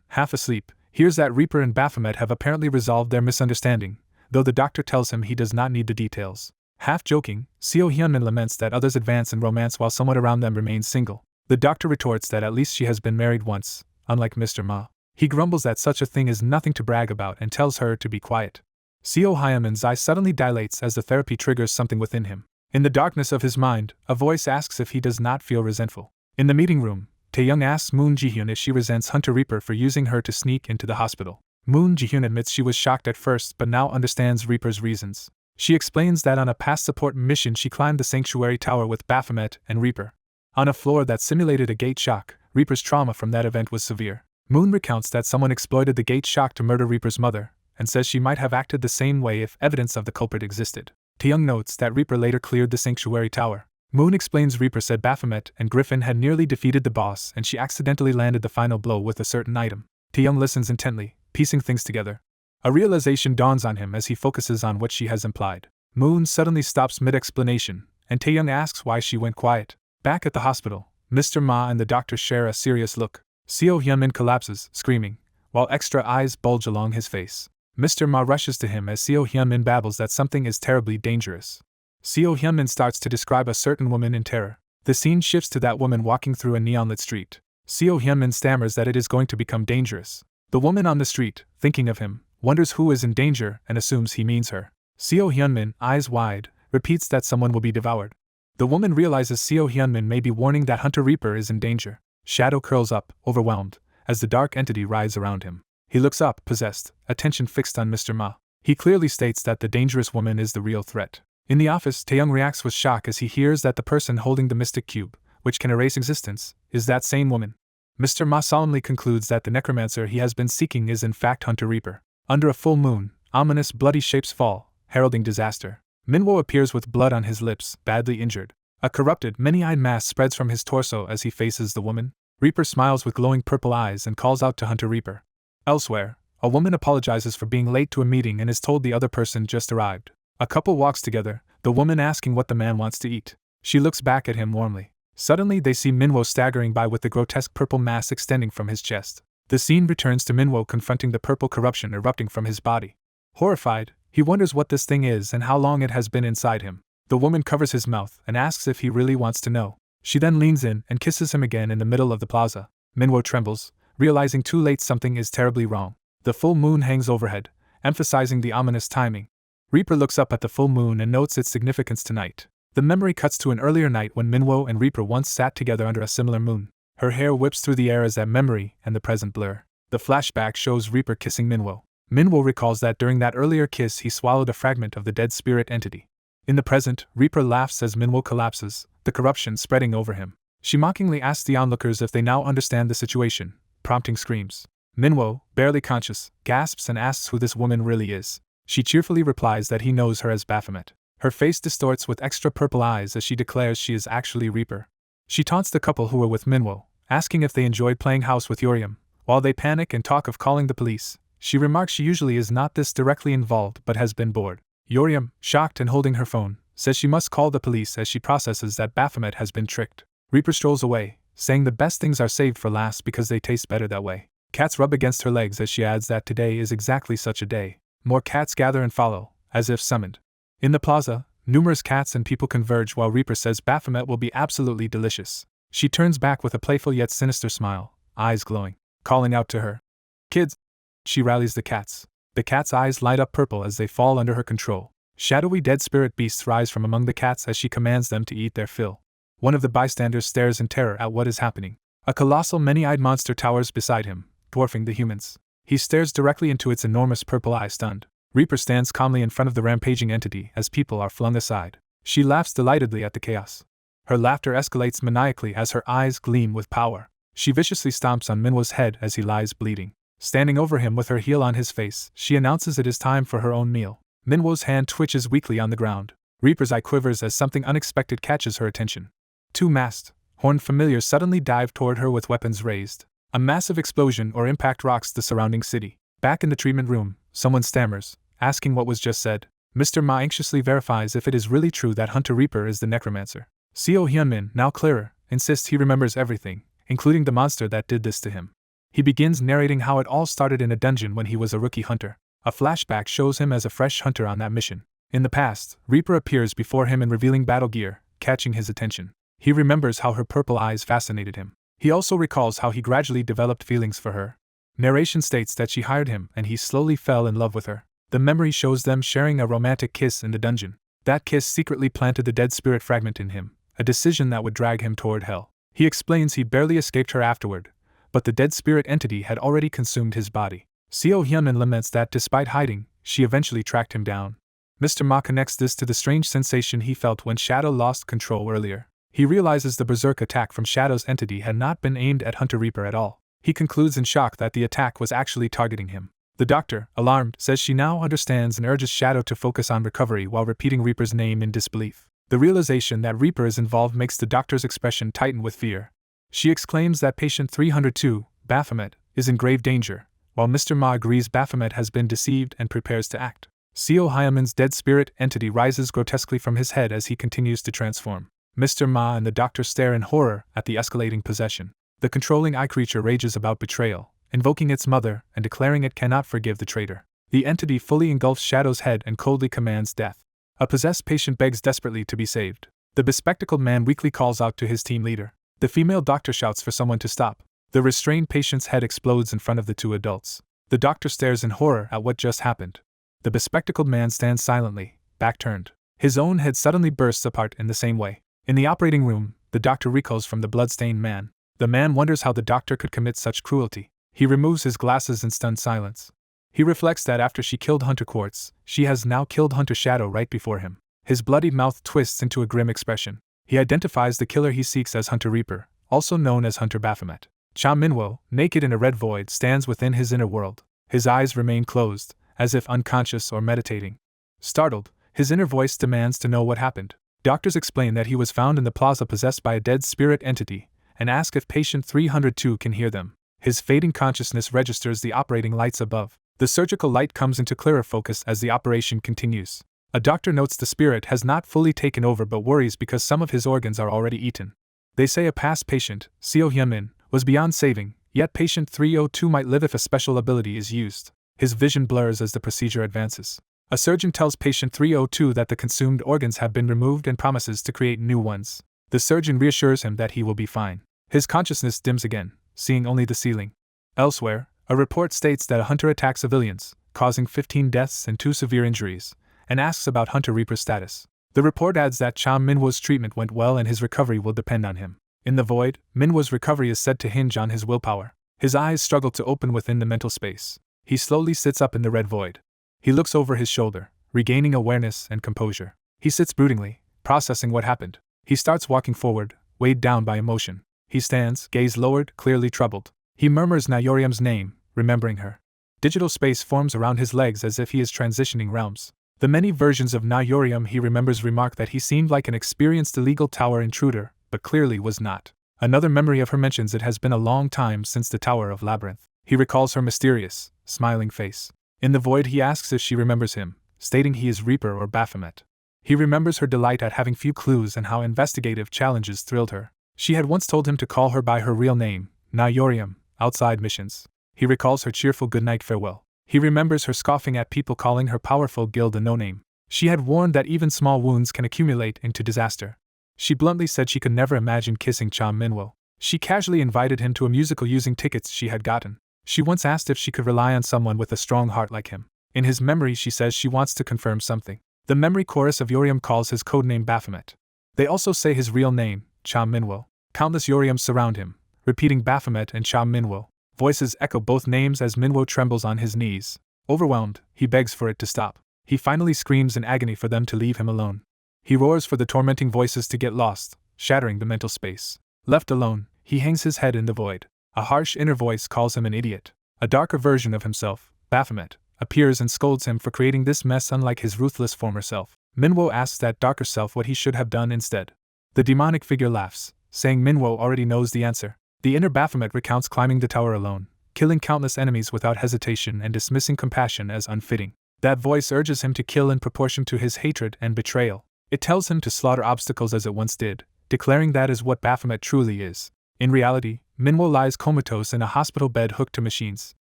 half asleep, hears that Reaper and Baphomet have apparently resolved their misunderstanding, though the doctor tells him he does not need the details. Half joking, Seo Hyunmin laments that others advance in romance while someone around them remains single. The doctor retorts that at least she has been married once, unlike Mr. Ma. He grumbles that such a thing is nothing to brag about and tells her to be quiet. Seo Hyunmin's eye suddenly dilates as the therapy triggers something within him. In the darkness of his mind, a voice asks if he does not feel resentful. In the meeting room, Taeyoung asks Moon Ji-hyun if she resents Hunter Reaper for using her to sneak into the hospital. Moon Ji-hyun admits she was shocked at first but now understands Reaper's reasons. She explains that on a past support mission she climbed the sanctuary tower with Baphomet and Reaper. On a floor that simulated a gate shock, Reaper's trauma from that event was severe. Moon recounts that someone exploited the gate shock to murder Reaper's mother, and says she might have acted the same way if evidence of the culprit existed. Taeyoung notes that Reaper later cleared the sanctuary tower. Moon explains Reaper said Baphomet and Griffin had nearly defeated the boss and she accidentally landed the final blow with a certain item. Taeyoung listens intently, piecing things together. A realization dawns on him as he focuses on what she has implied. Moon suddenly stops mid-explanation, and Taeyoung asks why she went quiet. Back at the hospital, Mr. Ma and the doctor share a serious look. Seo Hyunmin collapses, screaming, while extra eyes bulge along his face. Mr. Ma rushes to him as Seo Hyunmin babbles that something is terribly dangerous. Seo Hyunmin starts to describe a certain woman in terror. The scene shifts to that woman walking through a neon-lit street. Seo Hyunmin stammers that it is going to become dangerous. The woman on the street, thinking of him, wonders who is in danger and assumes he means her. Seo Hyunmin, eyes wide, repeats that someone will be devoured. The woman realizes Seo Hyunmin may be warning that Hunter Reaper is in danger. Shadow curls up, overwhelmed, as the dark entity rides around him. He looks up, possessed, attention fixed on Mr. Ma. He clearly states that the dangerous woman is the real threat. In the office, Taeyoung reacts with shock as he hears that the person holding the mystic cube, which can erase existence, is that same woman. Mr. Ma solemnly concludes that the necromancer he has been seeking is in fact Hunter Reaper. Under a full moon, ominous bloody shapes fall, heralding disaster. Minwo appears with blood on his lips, badly injured. A corrupted, many-eyed mask spreads from his torso as he faces the woman. Reaper smiles with glowing purple eyes and calls out to Hunter Reaper. Elsewhere, a woman apologizes for being late to a meeting and is told the other person just arrived. A couple walks together, the woman asking what the man wants to eat. She looks back at him warmly. Suddenly they see Minwo staggering by with the grotesque purple mass extending from his chest. The scene returns to Minwo confronting the purple corruption erupting from his body. Horrified, he wonders what this thing is and how long it has been inside him. The woman covers his mouth and asks if he really wants to know. She then leans in and kisses him again in the middle of the plaza. Minwo trembles, realizing too late something is terribly wrong. The full moon hangs overhead, emphasizing the ominous timing. Reaper looks up at the full moon and notes its significance tonight. The memory cuts to an earlier night when Minwo and Reaper once sat together under a similar moon. Her hair whips through the air as that memory and the present blur. The flashback shows Reaper kissing Minwo. Minwo recalls that during that earlier kiss he swallowed a fragment of the dead spirit entity. In the present, Reaper laughs as Minwo collapses, the corruption spreading over him. She mockingly asks the onlookers if they now understand the situation, prompting screams. Minwo, barely conscious, gasps and asks who this woman really is. She cheerfully replies that he knows her as Baphomet. Her face distorts with extra purple eyes as she declares she is actually Reaper. She taunts the couple who were with Minwo, asking if they enjoyed playing house with yeosseum. While they panic and talk of calling the police, she remarks she usually is not this directly involved but has been bored. Yeosseum, shocked and holding her phone, says she must call the police as she processes that Baphomet has been tricked. Reaper strolls away, saying the best things are saved for last because they taste better that way. Cats rub against her legs as she adds that today is exactly such a day. More cats gather and follow, as if summoned. In the plaza, numerous cats and people converge while Reaper says Baphomet will be absolutely delicious. She turns back with a playful yet sinister smile, eyes glowing, calling out to her. Kids! She rallies the cats. The cats' eyes light up purple as they fall under her control. Shadowy dead spirit beasts rise from among the cats as she commands them to eat their fill. One of the bystanders stares in terror at what is happening. A colossal many-eyed monster towers beside him, dwarfing the humans. He stares directly into its enormous purple eye, stunned. Reaper stands calmly in front of the rampaging entity as people are flung aside. She laughs delightedly at the chaos. Her laughter escalates maniacally as her eyes gleam with power. She viciously stomps on Manhwa's head as he lies bleeding. Standing over him with her heel on his face, she announces it is time for her own meal. Manhwa's hand twitches weakly on the ground. Reaper's eye quivers as something unexpected catches her attention. Two masked, horned familiars suddenly dive toward her with weapons raised. A massive explosion or impact rocks the surrounding city. Back in the treatment room, someone stammers, asking what was just said. Mr. Ma anxiously verifies if it is really true that Hunter Reaper is the Necromancer. Seo Hyunmin, now clearer, insists he remembers everything, including the monster that did this to him. He begins narrating how it all started in a dungeon when he was a rookie hunter. A flashback shows him as a fresh hunter on that mission. In the past, Reaper appears before him in revealing battle gear, catching his attention. He remembers how her purple eyes fascinated him. He also recalls how he gradually developed feelings for her. Narration states that she hired him and he slowly fell in love with her. The memory shows them sharing a romantic kiss in the dungeon. That kiss secretly planted the dead spirit fragment in him, a decision that would drag him toward hell. He explains he barely escaped her afterward, but the dead spirit entity had already consumed his body. Seo Hyunmin laments that despite hiding, she eventually tracked him down. Mr. Ma connects this to the strange sensation he felt when Shadow lost control earlier. He realizes the berserk attack from Shadow's entity had not been aimed at Hunter Reaper at all. He concludes in shock that the attack was actually targeting him. The doctor, alarmed, says she now understands and urges Shadow to focus on recovery while repeating Reaper's name in disbelief. The realization that Reaper is involved makes the doctor's expression tighten with fear. She exclaims that patient 302, Baphomet, is in grave danger, while Mr. Ma agrees Baphomet has been deceived and prepares to act. Seo Hyunmin's dead spirit entity rises grotesquely from his head as he continues to transform. Mr. Ma and the doctor stare in horror at the escalating possession. The controlling eye creature rages about betrayal, invoking its mother and declaring it cannot forgive the traitor. The entity fully engulfs Shadow's head and coldly commands death. A possessed patient begs desperately to be saved. The bespectacled man weakly calls out to his team leader. The female doctor shouts for someone to stop. The restrained patient's head explodes in front of the two adults. The doctor stares in horror at what just happened. The bespectacled man stands silently, back turned. His own head suddenly bursts apart in the same way. In the operating room, the doctor recoils from the blood-stained man. The man wonders how the doctor could commit such cruelty. He removes his glasses in stunned silence. He reflects that after she killed Hunter Quartz, she has now killed Hunter Shadow right before him. His bloodied mouth twists into a grim expression. He identifies the killer he seeks as Hunter Reaper, also known as Hunter Baphomet. Cha Minwo, naked in a red void, stands within his inner world. His eyes remain closed, as if unconscious or meditating. Startled, his inner voice demands to know what happened. Doctors explain that he was found in the plaza possessed by a dead spirit entity, and ask if patient 302 can hear them. His fading consciousness registers the operating lights above. The surgical light comes into clearer focus as the operation continues. A doctor notes the spirit has not fully taken over but worries because some of his organs are already eaten. They say a past patient, Seo Hyunmin, was beyond saving, yet patient 302 might live if a special ability is used. His vision blurs as the procedure advances. A surgeon tells patient 302 that the consumed organs have been removed and promises to create new ones. The surgeon reassures him that he will be fine. His consciousness dims again, seeing only the ceiling. Elsewhere, a report states that a hunter attacked civilians, causing 15 deaths and 2 severe injuries, and asks about Hunter Reaper's status. The report adds that Cha Minwo's treatment went well and his recovery will depend on him. In the void, Minwo's recovery is said to hinge on his willpower. His eyes struggle to open within the mental space. He slowly sits up in the red void. He looks over his shoulder, regaining awareness and composure. He sits broodingly, processing what happened. He starts walking forward, weighed down by emotion. He stands, gaze lowered, clearly troubled. He murmurs Nayorium's name, remembering her. Digital space forms around his legs as if he is transitioning realms. The many versions of Nayorium he remembers remark that he seemed like an experienced illegal tower intruder, but clearly was not. Another memory of her mentions it has been a long time since the Tower of Labyrinth. He recalls her mysterious, smiling face. In the void he asks if she remembers him, stating he is Reaper or Baphomet. He remembers her delight at having few clues and how investigative challenges thrilled her. She had once told him to call her by her real name, Nayorium, outside missions. He recalls her cheerful goodnight farewell. He remembers her scoffing at people calling her powerful guild a no-name. She had warned that even small wounds can accumulate into disaster. She bluntly said she could never imagine kissing Cha Minwo. She casually invited him to a musical using tickets she had gotten. She once asked if she could rely on someone with a strong heart like him. In his memory she says she wants to confirm something. The memory chorus of Yorium calls his codename Baphomet. They also say his real name, Cha Minwo. Countless yeosseums surround him, repeating Baphomet and Cha Minwo. Voices echo both names as Minwo trembles on his knees. Overwhelmed, he begs for it to stop. He finally screams in agony for them to leave him alone. He roars for the tormenting voices to get lost, shattering the mental space. Left alone, he hangs his head in the void. A harsh inner voice calls him an idiot. A darker version of himself, Baphomet, appears and scolds him for creating this mess unlike his ruthless former self. Minwo asks that darker self what he should have done instead. The demonic figure laughs, saying Minwo already knows the answer. The inner Baphomet recounts climbing the tower alone, killing countless enemies without hesitation and dismissing compassion as unfitting. That voice urges him to kill in proportion to his hatred and betrayal. It tells him to slaughter obstacles as it once did, declaring that is what Baphomet truly is. In reality, Minwo lies comatose in a hospital bed hooked to machines.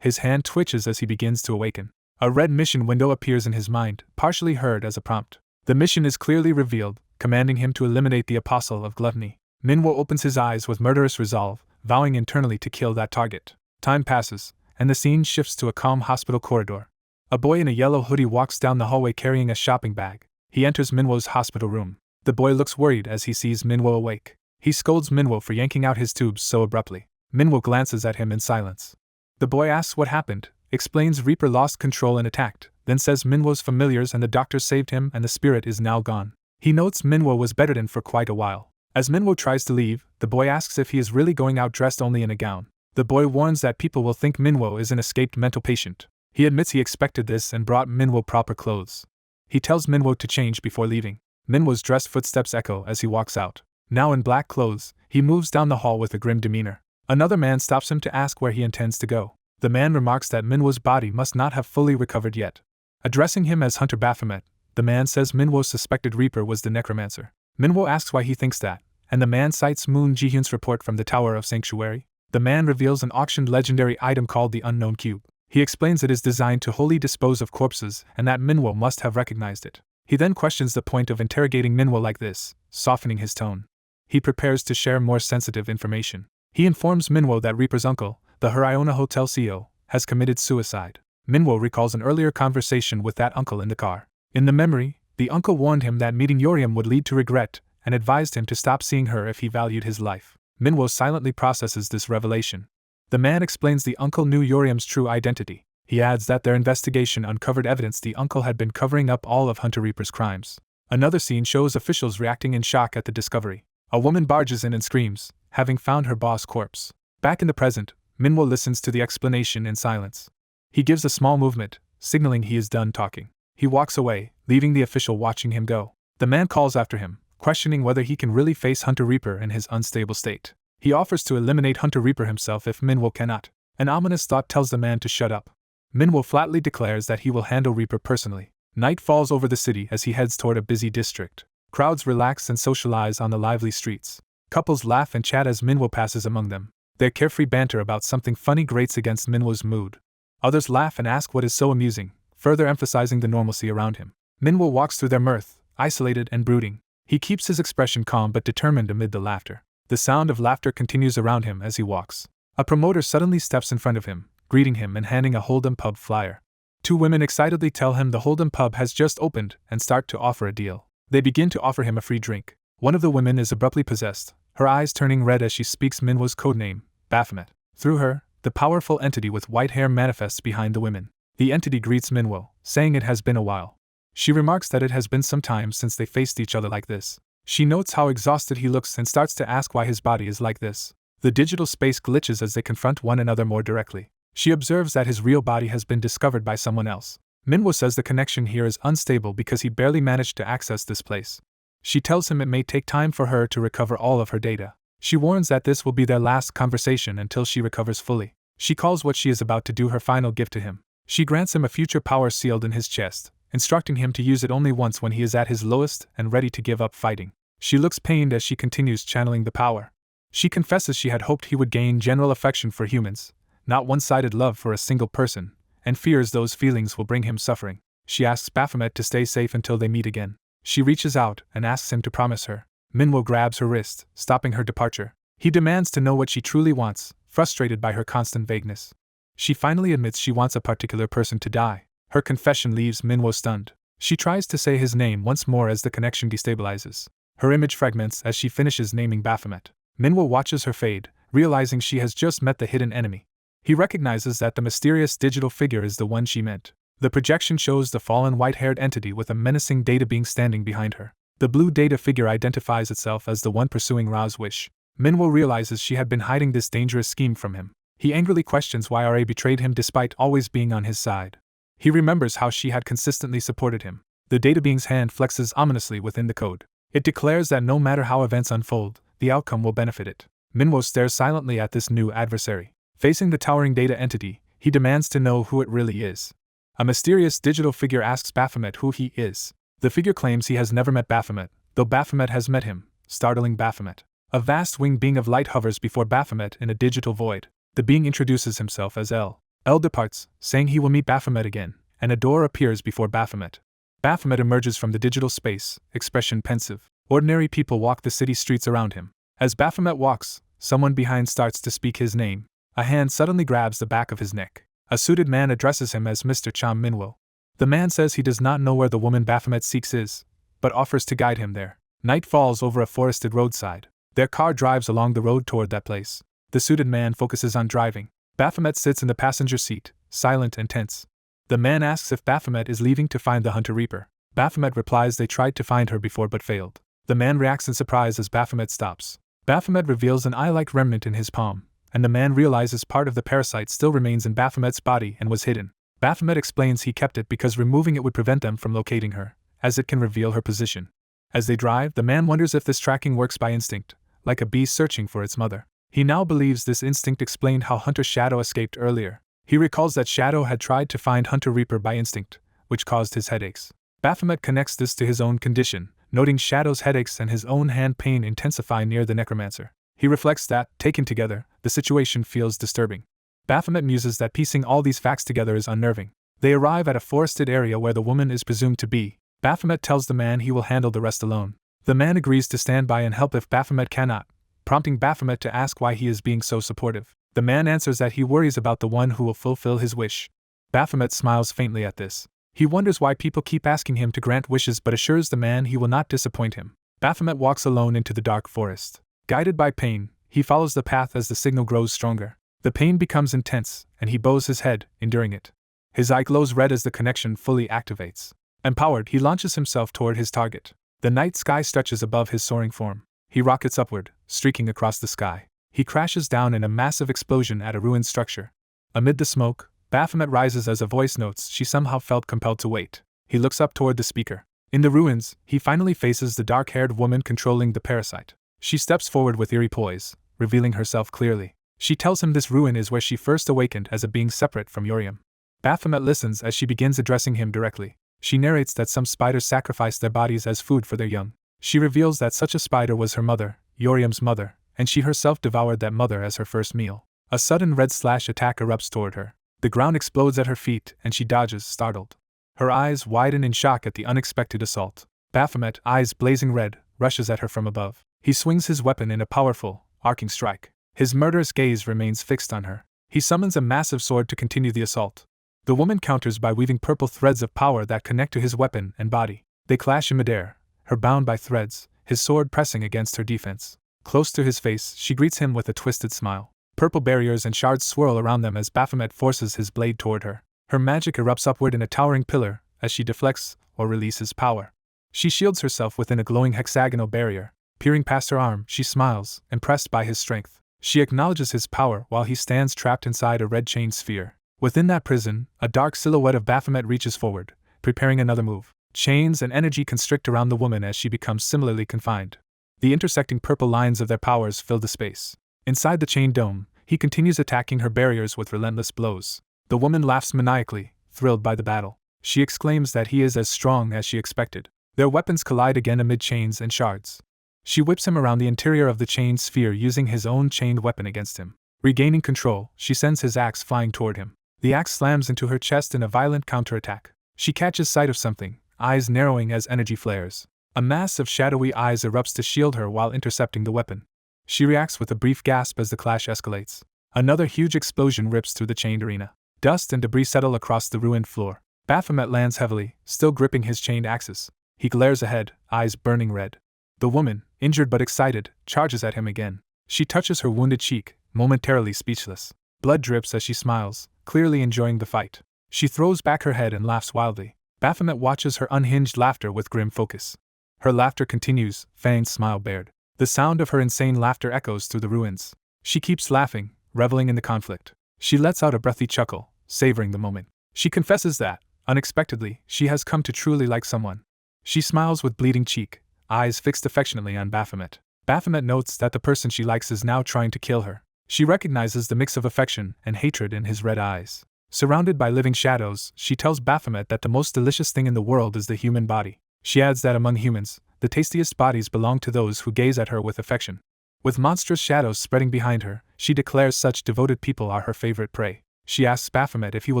His hand twitches as he begins to awaken. A red mission window appears in his mind, partially heard as a prompt. The mission is clearly revealed, commanding him to eliminate the apostle of gluttony. Minwo opens his eyes with murderous resolve, vowing internally to kill that target. Time passes, and the scene shifts to a calm hospital corridor. A boy in a yellow hoodie walks down the hallway carrying a shopping bag. He enters Minwo's hospital room. The boy looks worried as he sees Minwo awake. He scolds Minwo for yanking out his tubes so abruptly. Minwo glances at him in silence. The boy asks what happened, explains Reaper lost control and attacked, then says Minwo's familiars and the doctors saved him and the spirit is now gone. He notes Minwo was bedridden for quite a while. As Minwo tries to leave, the boy asks if he is really going out dressed only in a gown. The boy warns that people will think Minwo is an escaped mental patient. He admits he expected this and brought Minwo proper clothes. He tells Minwo to change before leaving. Minwo's dressed footsteps echo as he walks out. Now in black clothes, he moves down the hall with a grim demeanor. Another man stops him to ask where he intends to go. The man remarks that Minwo's body must not have fully recovered yet. Addressing him as Hunter Baphomet, the man says Minwo's suspected Reaper was the Necromancer. Minwo asks why he thinks that, and the man cites Moon Ji-hyun's report from the Tower of Sanctuary. The man reveals an auctioned legendary item called the Unknown Cube. He explains it is designed to wholly dispose of corpses and that Minwo must have recognized it. He then questions the point of interrogating Minwo like this, softening his tone. He prepares to share more sensitive information. He informs Minwo that Reaper's uncle, the Hariona Hotel CEO, has committed suicide. Minwo recalls an earlier conversation with that uncle in the car. In the memory, the uncle warned him that meeting yeosseum would lead to regret and advised him to stop seeing her if he valued his life. Minwo silently processes this revelation. The man explains the uncle knew yeosseum's true identity. He adds that their investigation uncovered evidence the uncle had been covering up all of Hunter Reaper's crimes. Another scene shows officials reacting in shock at the discovery. A woman barges in and screams, having found her boss' corpse. Back in the present, Minwo listens to the explanation in silence. He gives a small movement, signaling he is done talking. He walks away, leaving the official watching him go. The man calls after him, questioning whether he can really face Hunter Reaper in his unstable state. He offers to eliminate Hunter Reaper himself if Minwo cannot. An ominous thought tells the man to shut up. Minwo flatly declares that he will handle Reaper personally. Night falls over the city as he heads toward a busy district. Crowds relax and socialize on the lively streets. Couples laugh and chat as Minwo passes among them. Their carefree banter about something funny grates against Minwo's mood. Others laugh and ask what is so amusing, further emphasizing the normalcy around him. Minwo walks through their mirth, isolated and brooding. He keeps his expression calm but determined amid the laughter. The sound of laughter continues around him as he walks. A promoter suddenly steps in front of him, greeting him and handing a Hold'em pub flyer. Two women excitedly tell him the Hold'em pub has just opened and start to offer a deal. They begin to offer him a free drink. One of the women is abruptly possessed, her eyes turning red as she speaks Minwo's codename, Baphomet. Through her, the powerful entity with white hair manifests behind the women. The entity greets Minwo, saying it has been a while. She remarks that it has been some time since they faced each other like this. She notes how exhausted he looks and starts to ask why his body is like this. The digital space glitches as they confront one another more directly. She observes that his real body has been discovered by someone else. Minwo says the connection here is unstable because he barely managed to access this place. She tells him it may take time for her to recover all of her data. She warns that this will be their last conversation until she recovers fully. She calls what she is about to do her final gift to him. She grants him a future power sealed in his chest, instructing him to use it only once when he is at his lowest and ready to give up fighting. She looks pained as she continues channeling the power. She confesses she had hoped he would gain general affection for humans, not one-sided love for a single person, and fears those feelings will bring him suffering. She asks Baphomet to stay safe until they meet again. She reaches out and asks him to promise her. Minwo grabs her wrist, stopping her departure. He demands to know what she truly wants, frustrated by her constant vagueness. She finally admits she wants a particular person to die. Her confession leaves Minwo stunned. She tries to say his name once more as the connection destabilizes. Her image fragments as she finishes naming Baphomet. Manhwa watches her fade, realizing she has just met the hidden enemy. He recognizes that the mysterious digital figure is the one she meant. The projection shows the fallen white-haired entity with a menacing data being standing behind her. The blue data figure identifies itself as the one pursuing Ra's wish. Manhwa realizes she had been hiding this dangerous scheme from him. He angrily questions why Ra betrayed him despite always being on his side. He remembers how she had consistently supported him. The data being's hand flexes ominously within the code. It declares that no matter how events unfold, the outcome will benefit it. Manhwa stares silently at this new adversary. Facing the towering data entity, he demands to know who it really is. A mysterious digital figure asks Baphomet who he is. The figure claims he has never met Baphomet, though Baphomet has met him, startling Baphomet. A vast winged being of light hovers before Baphomet in a digital void. The being introduces himself as L. L departs, saying he will meet Baphomet again, and a door appears before Baphomet. Baphomet emerges from the digital space, expression pensive. Ordinary people walk the city streets around him. As Baphomet walks, someone behind starts to speak his name. A hand suddenly grabs the back of his neck. A suited man addresses him as Mr. Cham Minwo. The man says he does not know where the woman Baphomet seeks is, but offers to guide him there. Night falls over a forested roadside. Their car drives along the road toward that place. The suited man focuses on driving. Baphomet sits in the passenger seat, silent and tense. The man asks if Baphomet is leaving to find the Hunter Reaper. Baphomet replies they tried to find her before but failed. The man reacts in surprise as Baphomet stops. Baphomet reveals an eye-like remnant in his palm, and the man realizes part of the parasite still remains in Baphomet's body and was hidden. Baphomet explains he kept it because removing it would prevent them from locating her, as it can reveal her position. As they drive, the man wonders if this tracking works by instinct, like a bee searching for its mother. He now believes this instinct explained how Hunter Shadow escaped earlier. He recalls that Shadow had tried to find Hunter Reaper by instinct, which caused his headaches. Baphomet connects this to his own condition, noting Shadow's headaches and his own hand pain intensify near the Necromancer. He reflects that, taken together, the situation feels disturbing. Baphomet muses that piecing all these facts together is unnerving. They arrive at a forested area where the woman is presumed to be. Baphomet tells the man he will handle the rest alone. The man agrees to stand by and help if Baphomet cannot, prompting Baphomet to ask why he is being so supportive. The man answers that he worries about the one who will fulfill his wish. Baphomet smiles faintly at this. He wonders why people keep asking him to grant wishes but assures the man he will not disappoint him. Baphomet walks alone into the dark forest. Guided by pain, he follows the path as the signal grows stronger. The pain becomes intense, and he bows his head, enduring it. His eye glows red as the connection fully activates. Empowered, he launches himself toward his target. The night sky stretches above his soaring form. He rockets upward, streaking across the sky. He crashes down in a massive explosion at a ruined structure. Amid the smoke, Baphomet rises as a voice notes she somehow felt compelled to wait. He looks up toward the speaker. In the ruins, he finally faces the dark-haired woman controlling the parasite. She steps forward with eerie poise, revealing herself clearly. She tells him this ruin is where she first awakened as a being separate from yeosseum. Baphomet listens as she begins addressing him directly. She narrates that some spiders sacrificed their bodies as food for their young. She reveals that such a spider was her mother, yeosseum's mother, and she herself devoured that mother as her first meal. A sudden red slash attack erupts toward her. The ground explodes at her feet and she dodges, startled. Her eyes widen in shock at the unexpected assault. Baphomet, eyes blazing red, rushes at her from above. He swings his weapon in a powerful, arcing strike. His murderous gaze remains fixed on her. He summons a massive sword to continue the assault. The woman counters by weaving purple threads of power that connect to his weapon and body. They clash in midair, her bound by threads, his sword pressing against her defense. Close to his face, she greets him with a twisted smile. Purple barriers and shards swirl around them as Baphomet forces his blade toward her. Her magic erupts upward in a towering pillar as she deflects or releases power. She shields herself within a glowing hexagonal barrier. Peering past her arm, she smiles, impressed by his strength. She acknowledges his power while he stands trapped inside a red-chained sphere. Within that prison, a dark silhouette of Baphomet reaches forward, preparing another move. Chains and energy constrict around the woman as she becomes similarly confined. The intersecting purple lines of their powers fill the space. Inside the chain dome, he continues attacking her barriers with relentless blows. The woman laughs maniacally, thrilled by the battle. She exclaims that he is as strong as she expected. Their weapons collide again amid chains and shards. She whips him around the interior of the chained sphere using his own chained weapon against him. Regaining control, she sends his axe flying toward him. The axe slams into her chest in a violent counterattack. She catches sight of something, eyes narrowing as energy flares. A mass of shadowy eyes erupts to shield her while intercepting the weapon. She reacts with a brief gasp as the clash escalates. Another huge explosion rips through the chained arena. Dust and debris settle across the ruined floor. Baphomet lands heavily, still gripping his chained axes. He glares ahead, eyes burning red. The woman, injured but excited, charges at him again. She touches her wounded cheek, momentarily speechless. Blood drips as she smiles, clearly enjoying the fight. She throws back her head and laughs wildly. Baphomet watches her unhinged laughter with grim focus. Her laughter continues, fanged smile bared. The sound of her insane laughter echoes through the ruins. She keeps laughing, reveling in the conflict. She lets out a breathy chuckle, savoring the moment. She confesses that, unexpectedly, she has come to truly like someone. She smiles with bleeding cheek, eyes fixed affectionately on Baphomet. Baphomet notes that the person she likes is now trying to kill her. She recognizes the mix of affection and hatred in his red eyes. Surrounded by living shadows, she tells Baphomet that the most delicious thing in the world is the human body. She adds that among humans, the tastiest bodies belong to those who gaze at her with affection. With monstrous shadows spreading behind her, she declares such devoted people are her favorite prey. She asks Baphomet if he will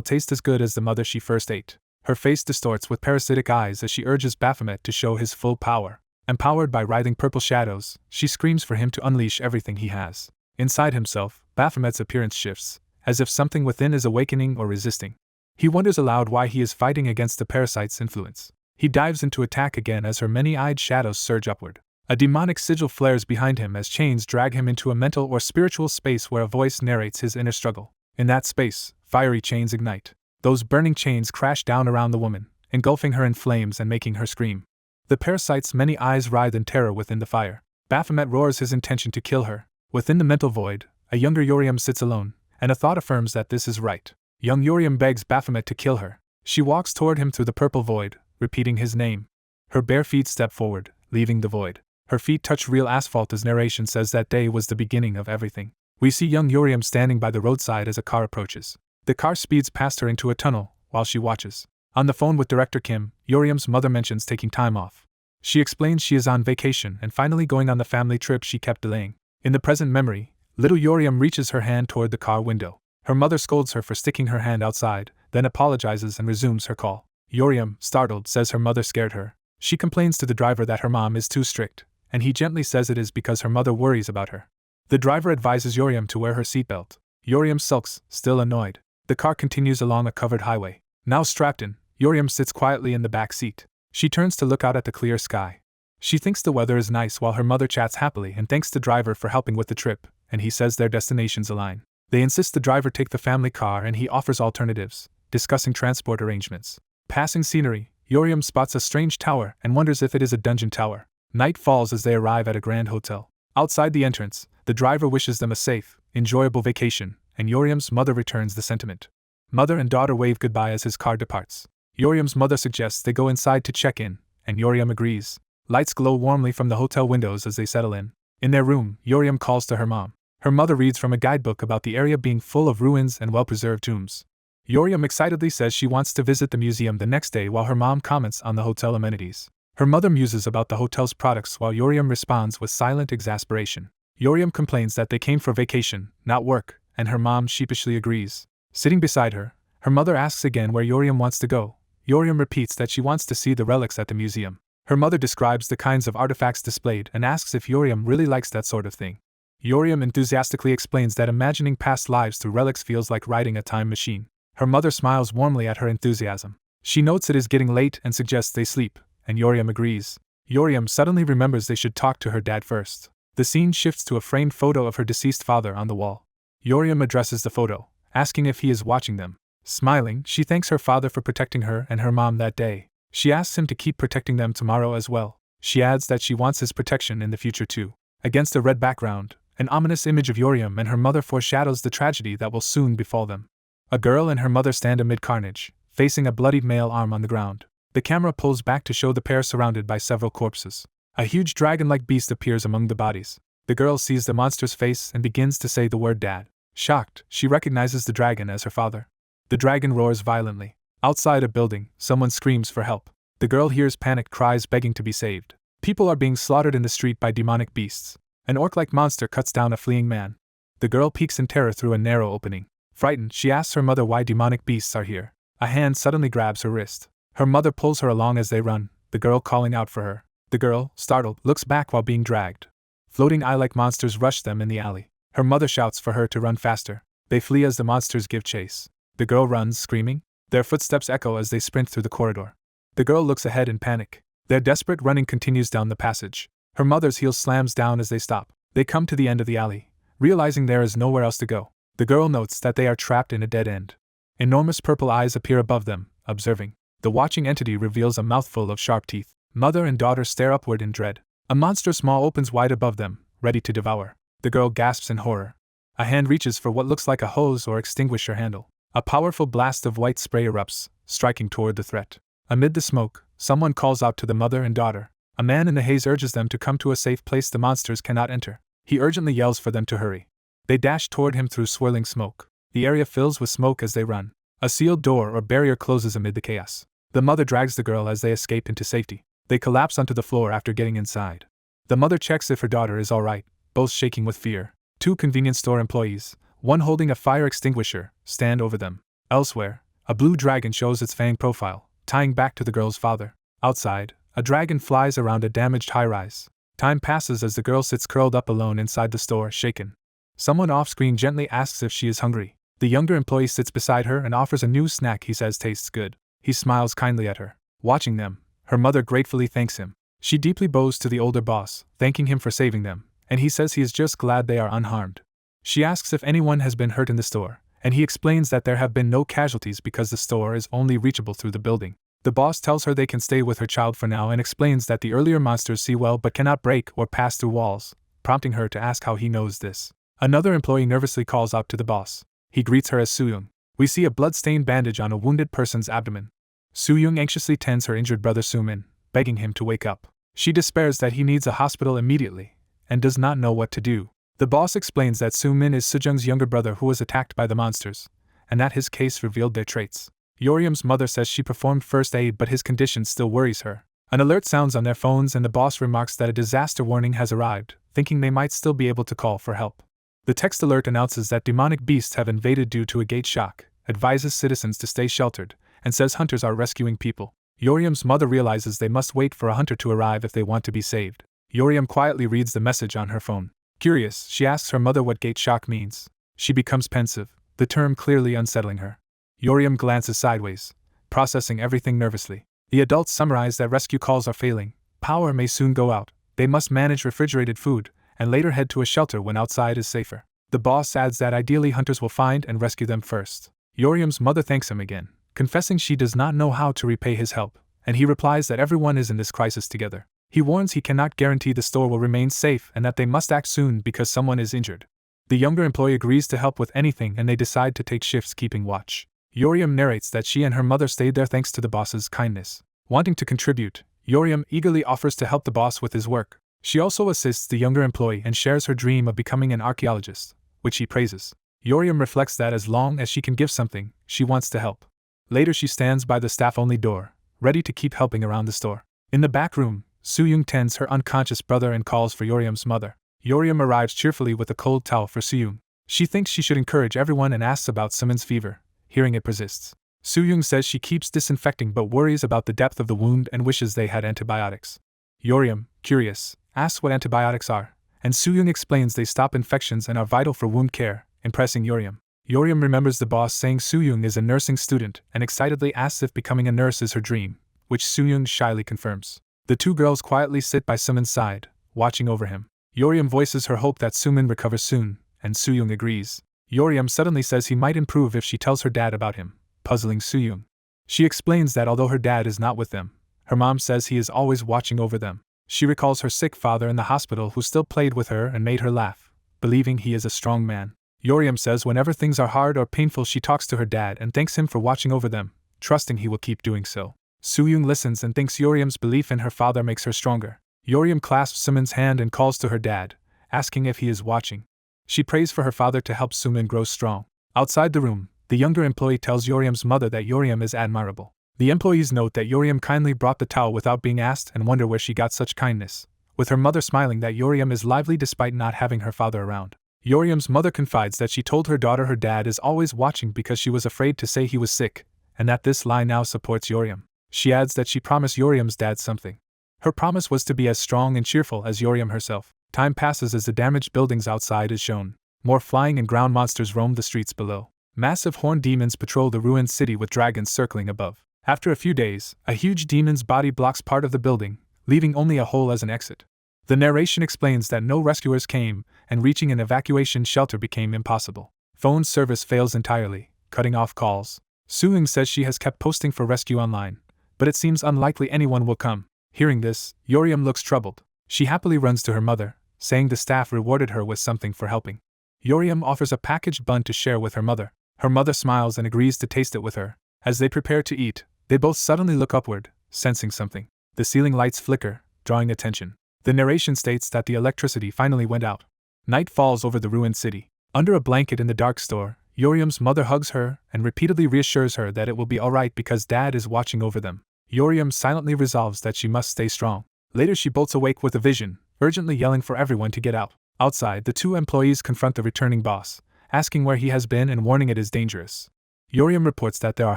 taste as good as the mother she first ate. Her face distorts with parasitic eyes as she urges Baphomet to show his full power. Empowered by writhing purple shadows, she screams for him to unleash everything he has. Inside himself, Baphomet's appearance shifts, as if something within is awakening or resisting. He wonders aloud why he is fighting against the parasite's influence. He dives into attack again as her many-eyed shadows surge upward. A demonic sigil flares behind him as chains drag him into a mental or spiritual space where a voice narrates his inner struggle. In that space, fiery chains ignite. Those burning chains crash down around the woman, engulfing her in flames and making her scream. The parasite's many eyes writhe in terror within the fire. Baphomet roars his intention to kill her. Within the mental void, a younger yeosseum sits alone, and a thought affirms that this is right. Young yeosseum begs Baphomet to kill her. She walks toward him through the purple void, repeating his name. Her bare feet step forward, leaving the void. Her feet touch real asphalt as narration says that day was the beginning of everything. We see young yeosseum standing by the roadside as a car approaches. The car speeds past her into a tunnel, while she watches. On the phone with Director Kim, yeosseum's mother mentions taking time off. She explains she is on vacation and finally going on the family trip she kept delaying. In the present memory, little yeosseum reaches her hand toward the car window. Her mother scolds her for sticking her hand outside, then apologizes and resumes her call. Yeosseum, startled, says her mother scared her. She complains to the driver that her mom is too strict, and he gently says it is because her mother worries about her. The driver advises yeosseum to wear her seatbelt. Yeosseum sulks, still annoyed. The car continues along a covered highway. Now strapped in, yeosseum sits quietly in the back seat. She turns to look out at the clear sky. She thinks the weather is nice while her mother chats happily and thanks the driver for helping with the trip, and he says their destinations align. They insist the driver take the family car and he offers alternatives, discussing transport arrangements. Passing scenery, yeosseum spots a strange tower and wonders if it is a dungeon tower. Night falls as they arrive at a grand hotel. Outside the entrance, the driver wishes them a safe, enjoyable vacation, and yeosseum's mother returns the sentiment. Mother and daughter wave goodbye as his car departs. yeosseum's mother suggests they go inside to check in, and yeosseum agrees. Lights glow warmly from the hotel windows as they settle in. In their room, yeosseum calls to her mom. Her mother reads from a guidebook about the area being full of ruins and well-preserved tombs. yeosseum excitedly says she wants to visit the museum the next day while her mom comments on the hotel amenities. Her mother muses about the hotel's products while yeosseum responds with silent exasperation. yeosseum complains that they came for vacation, not work, and her mom sheepishly agrees. Sitting beside her, her mother asks again where yeosseum wants to go. yeosseum repeats that she wants to see the relics at the museum. Her mother describes the kinds of artifacts displayed and asks if yeosseum really likes that sort of thing. yeosseum enthusiastically explains that imagining past lives through relics feels like riding a time machine. Her mother smiles warmly at her enthusiasm. She notes it is getting late and suggests they sleep, and yeosseum agrees. yeosseum suddenly remembers they should talk to her dad first. The scene shifts to a framed photo of her deceased father on the wall. yeosseum addresses the photo, asking if he is watching them. Smiling, she thanks her father for protecting her and her mom that day. She asks him to keep protecting them tomorrow as well. She adds that she wants his protection in the future too. Against a red background, an ominous image of yeosseum and her mother foreshadows the tragedy that will soon befall them. A girl and her mother stand amid carnage, facing a bloodied male arm on the ground. The camera pulls back to show the pair surrounded by several corpses. A huge dragon-like beast appears among the bodies. The girl sees the monster's face and begins to say the word dad. Shocked, she recognizes the dragon as her father. The dragon roars violently. Outside a building, someone screams for help. The girl hears panicked cries begging to be saved. People are being slaughtered in the street by demonic beasts. An orc-like monster cuts down a fleeing man. The girl peeks in terror through a narrow opening. Frightened, she asks her mother why demonic beasts are here. A hand suddenly grabs her wrist. Her mother pulls her along as they run, the girl calling out for her. The girl, startled, looks back while being dragged. Floating eye-like monsters rush them in the alley. Her mother shouts for her to run faster. They flee as the monsters give chase. The girl runs, screaming. Their footsteps echo as they sprint through the corridor. The girl looks ahead in panic. Their desperate running continues down the passage. Her mother's heel slams down as they stop. They come to the end of the alley, realizing there is nowhere else to go. The girl notes that they are trapped in a dead end. Enormous purple eyes appear above them, observing. The watching entity reveals a mouthful of sharp teeth. Mother and daughter stare upward in dread. A monstrous maw opens wide above them, ready to devour. The girl gasps in horror. A hand reaches for what looks like a hose or extinguisher handle. A powerful blast of white spray erupts, striking toward the threat. Amid the smoke, someone calls out to the mother and daughter. A man in the haze urges them to come to a safe place the monsters cannot enter. He urgently yells for them to hurry. They dash toward him through swirling smoke. The area fills with smoke as they run. A sealed door or barrier closes amid the chaos. The mother drags the girl as they escape into safety. They collapse onto the floor after getting inside. The mother checks if her daughter is alright, both shaking with fear. Two convenience store employees, one holding a fire extinguisher, stand over them. Elsewhere, a blue dragon shows its fang profile, tying back to the girl's father. Outside, a dragon flies around a damaged high-rise. Time passes as the girl sits curled up alone inside the store, shaken. Someone off-screen gently asks if she is hungry. The younger employee sits beside her and offers a new snack he says tastes good. He smiles kindly at her. Watching them, her mother gratefully thanks him. She deeply bows to the older boss, thanking him for saving them, and he says he is just glad they are unharmed. She asks if anyone has been hurt in the store, and he explains that there have been no casualties because the store is only reachable through the building. The boss tells her they can stay with her child for now and explains that the earlier monsters see well but cannot break or pass through walls, prompting her to ask how he knows this. Another employee nervously calls out to the boss. He greets her as Soo-young. We see a blood-stained bandage on a wounded person's abdomen. Soo-young anxiously tends her injured brother Soo-min, begging him to wake up. She despairs that he needs a hospital immediately, and does not know what to do. The boss explains that Soo-min is Soo-jung's younger brother who was attacked by the monsters, and that his case revealed their traits. Yeoseum's mother says she performed first aid but his condition still worries her. An alert sounds on their phones and the boss remarks that a disaster warning has arrived, thinking they might still be able to call for help. The text alert announces that demonic beasts have invaded due to a gate shock, advises citizens to stay sheltered, and says hunters are rescuing people. Yeoseum's mother realizes they must wait for a hunter to arrive if they want to be saved. Yeoseum quietly reads the message on her phone. Curious, she asks her mother what gate shock means. She becomes pensive, the term clearly unsettling her. Yeoseum glances sideways, processing everything nervously. The adults summarize that rescue calls are failing, power may soon go out, they must manage refrigerated food, and later head to a shelter when outside is safer. The boss adds that ideally hunters will find and rescue them first. Yeoseum's mother thanks him again, confessing she does not know how to repay his help, and he replies that everyone is in this crisis together. He warns he cannot guarantee the store will remain safe and that they must act soon because someone is injured. The younger employee agrees to help with anything and they decide to take shifts keeping watch. Yeoseum narrates that she and her mother stayed there thanks to the boss's kindness. Wanting to contribute, Yeoseum eagerly offers to help the boss with his work. She also assists the younger employee and shares her dream of becoming an archaeologist, which he praises. Yeoseum reflects that as long as she can give something, she wants to help. Later she stands by the staff-only door, ready to keep helping around the store. In the back room, Soo-young tends her unconscious brother and calls for Yeoseum's mother. Yeoseum arrives cheerfully with a cold towel for Soo-young. She thinks she should encourage everyone and asks about Soo-min's fever, hearing it persists. Soo-young says she keeps disinfecting but worries about the depth of the wound and wishes they had antibiotics. Yeoseum, curious, asks what antibiotics are, and Soo-young explains they stop infections and are vital for wound care, impressing Yeoseum. Yeoseum remembers the boss saying Soo-young is a nursing student and excitedly asks if becoming a nurse is her dream, which Soo-young shyly confirms. The two girls quietly sit by Soo-min's side, watching over him. Yeoseum voices her hope that Soo-min recovers soon, and Soo-young agrees. Yeoseum suddenly says he might improve if she tells her dad about him, puzzling Soo-young. She explains that although her dad is not with them, her mom says he is always watching over them. She recalls her sick father in the hospital who still played with her and made her laugh, believing he is a strong man. Yeoseum says whenever things are hard or painful she talks to her dad and thanks him for watching over them, trusting he will keep doing so. Soo-young listens and thinks Yeoseum's belief in her father makes her stronger. Yeoseum clasps Soo-min's hand and calls to her dad, asking if he is watching. She prays for her father to help Soo-min grow strong. Outside the room, the younger employee tells Yeoseum's mother that Yeoseum is admirable. The employees note that Yeoseum kindly brought the towel without being asked and wonder where she got such kindness, with her mother smiling that Yeoseum is lively despite not having her father around. Yeoseum's mother confides that she told her daughter her dad is always watching because she was afraid to say he was sick, and that this lie now supports Yeoseum. She adds that she promised Yeoseum's dad something. Her promise was to be as strong and cheerful as Yeoseum herself. Time passes as the damaged buildings outside is shown. More flying and ground monsters roam the streets below. Massive horned demons patrol the ruined city with dragons circling above. After a few days, a huge demon's body blocks part of the building, leaving only a hole as an exit. The narration explains that no rescuers came, and reaching an evacuation shelter became impossible. Phone service fails entirely, cutting off calls. Suing says she has kept posting for rescue online, but it seems unlikely anyone will come. Hearing this, Yeosseum looks troubled. She happily runs to her mother, saying the staff rewarded her with something for helping. Yeosseum offers a packaged bun to share with her mother. Her mother smiles and agrees to taste it with her. As they prepare to eat, they both suddenly look upward, sensing something. The ceiling lights flicker, drawing attention. The narration states that the electricity finally went out. Night falls over the ruined city. Under a blanket in the dark store, Yeosseum's mother hugs her and repeatedly reassures her that it will be alright because Dad is watching over them. Yeosseum silently resolves that she must stay strong. Later she bolts awake with a vision, urgently yelling for everyone to get out. Outside, the two employees confront the returning boss, asking where he has been and warning it is dangerous. Yeosseum reports that there are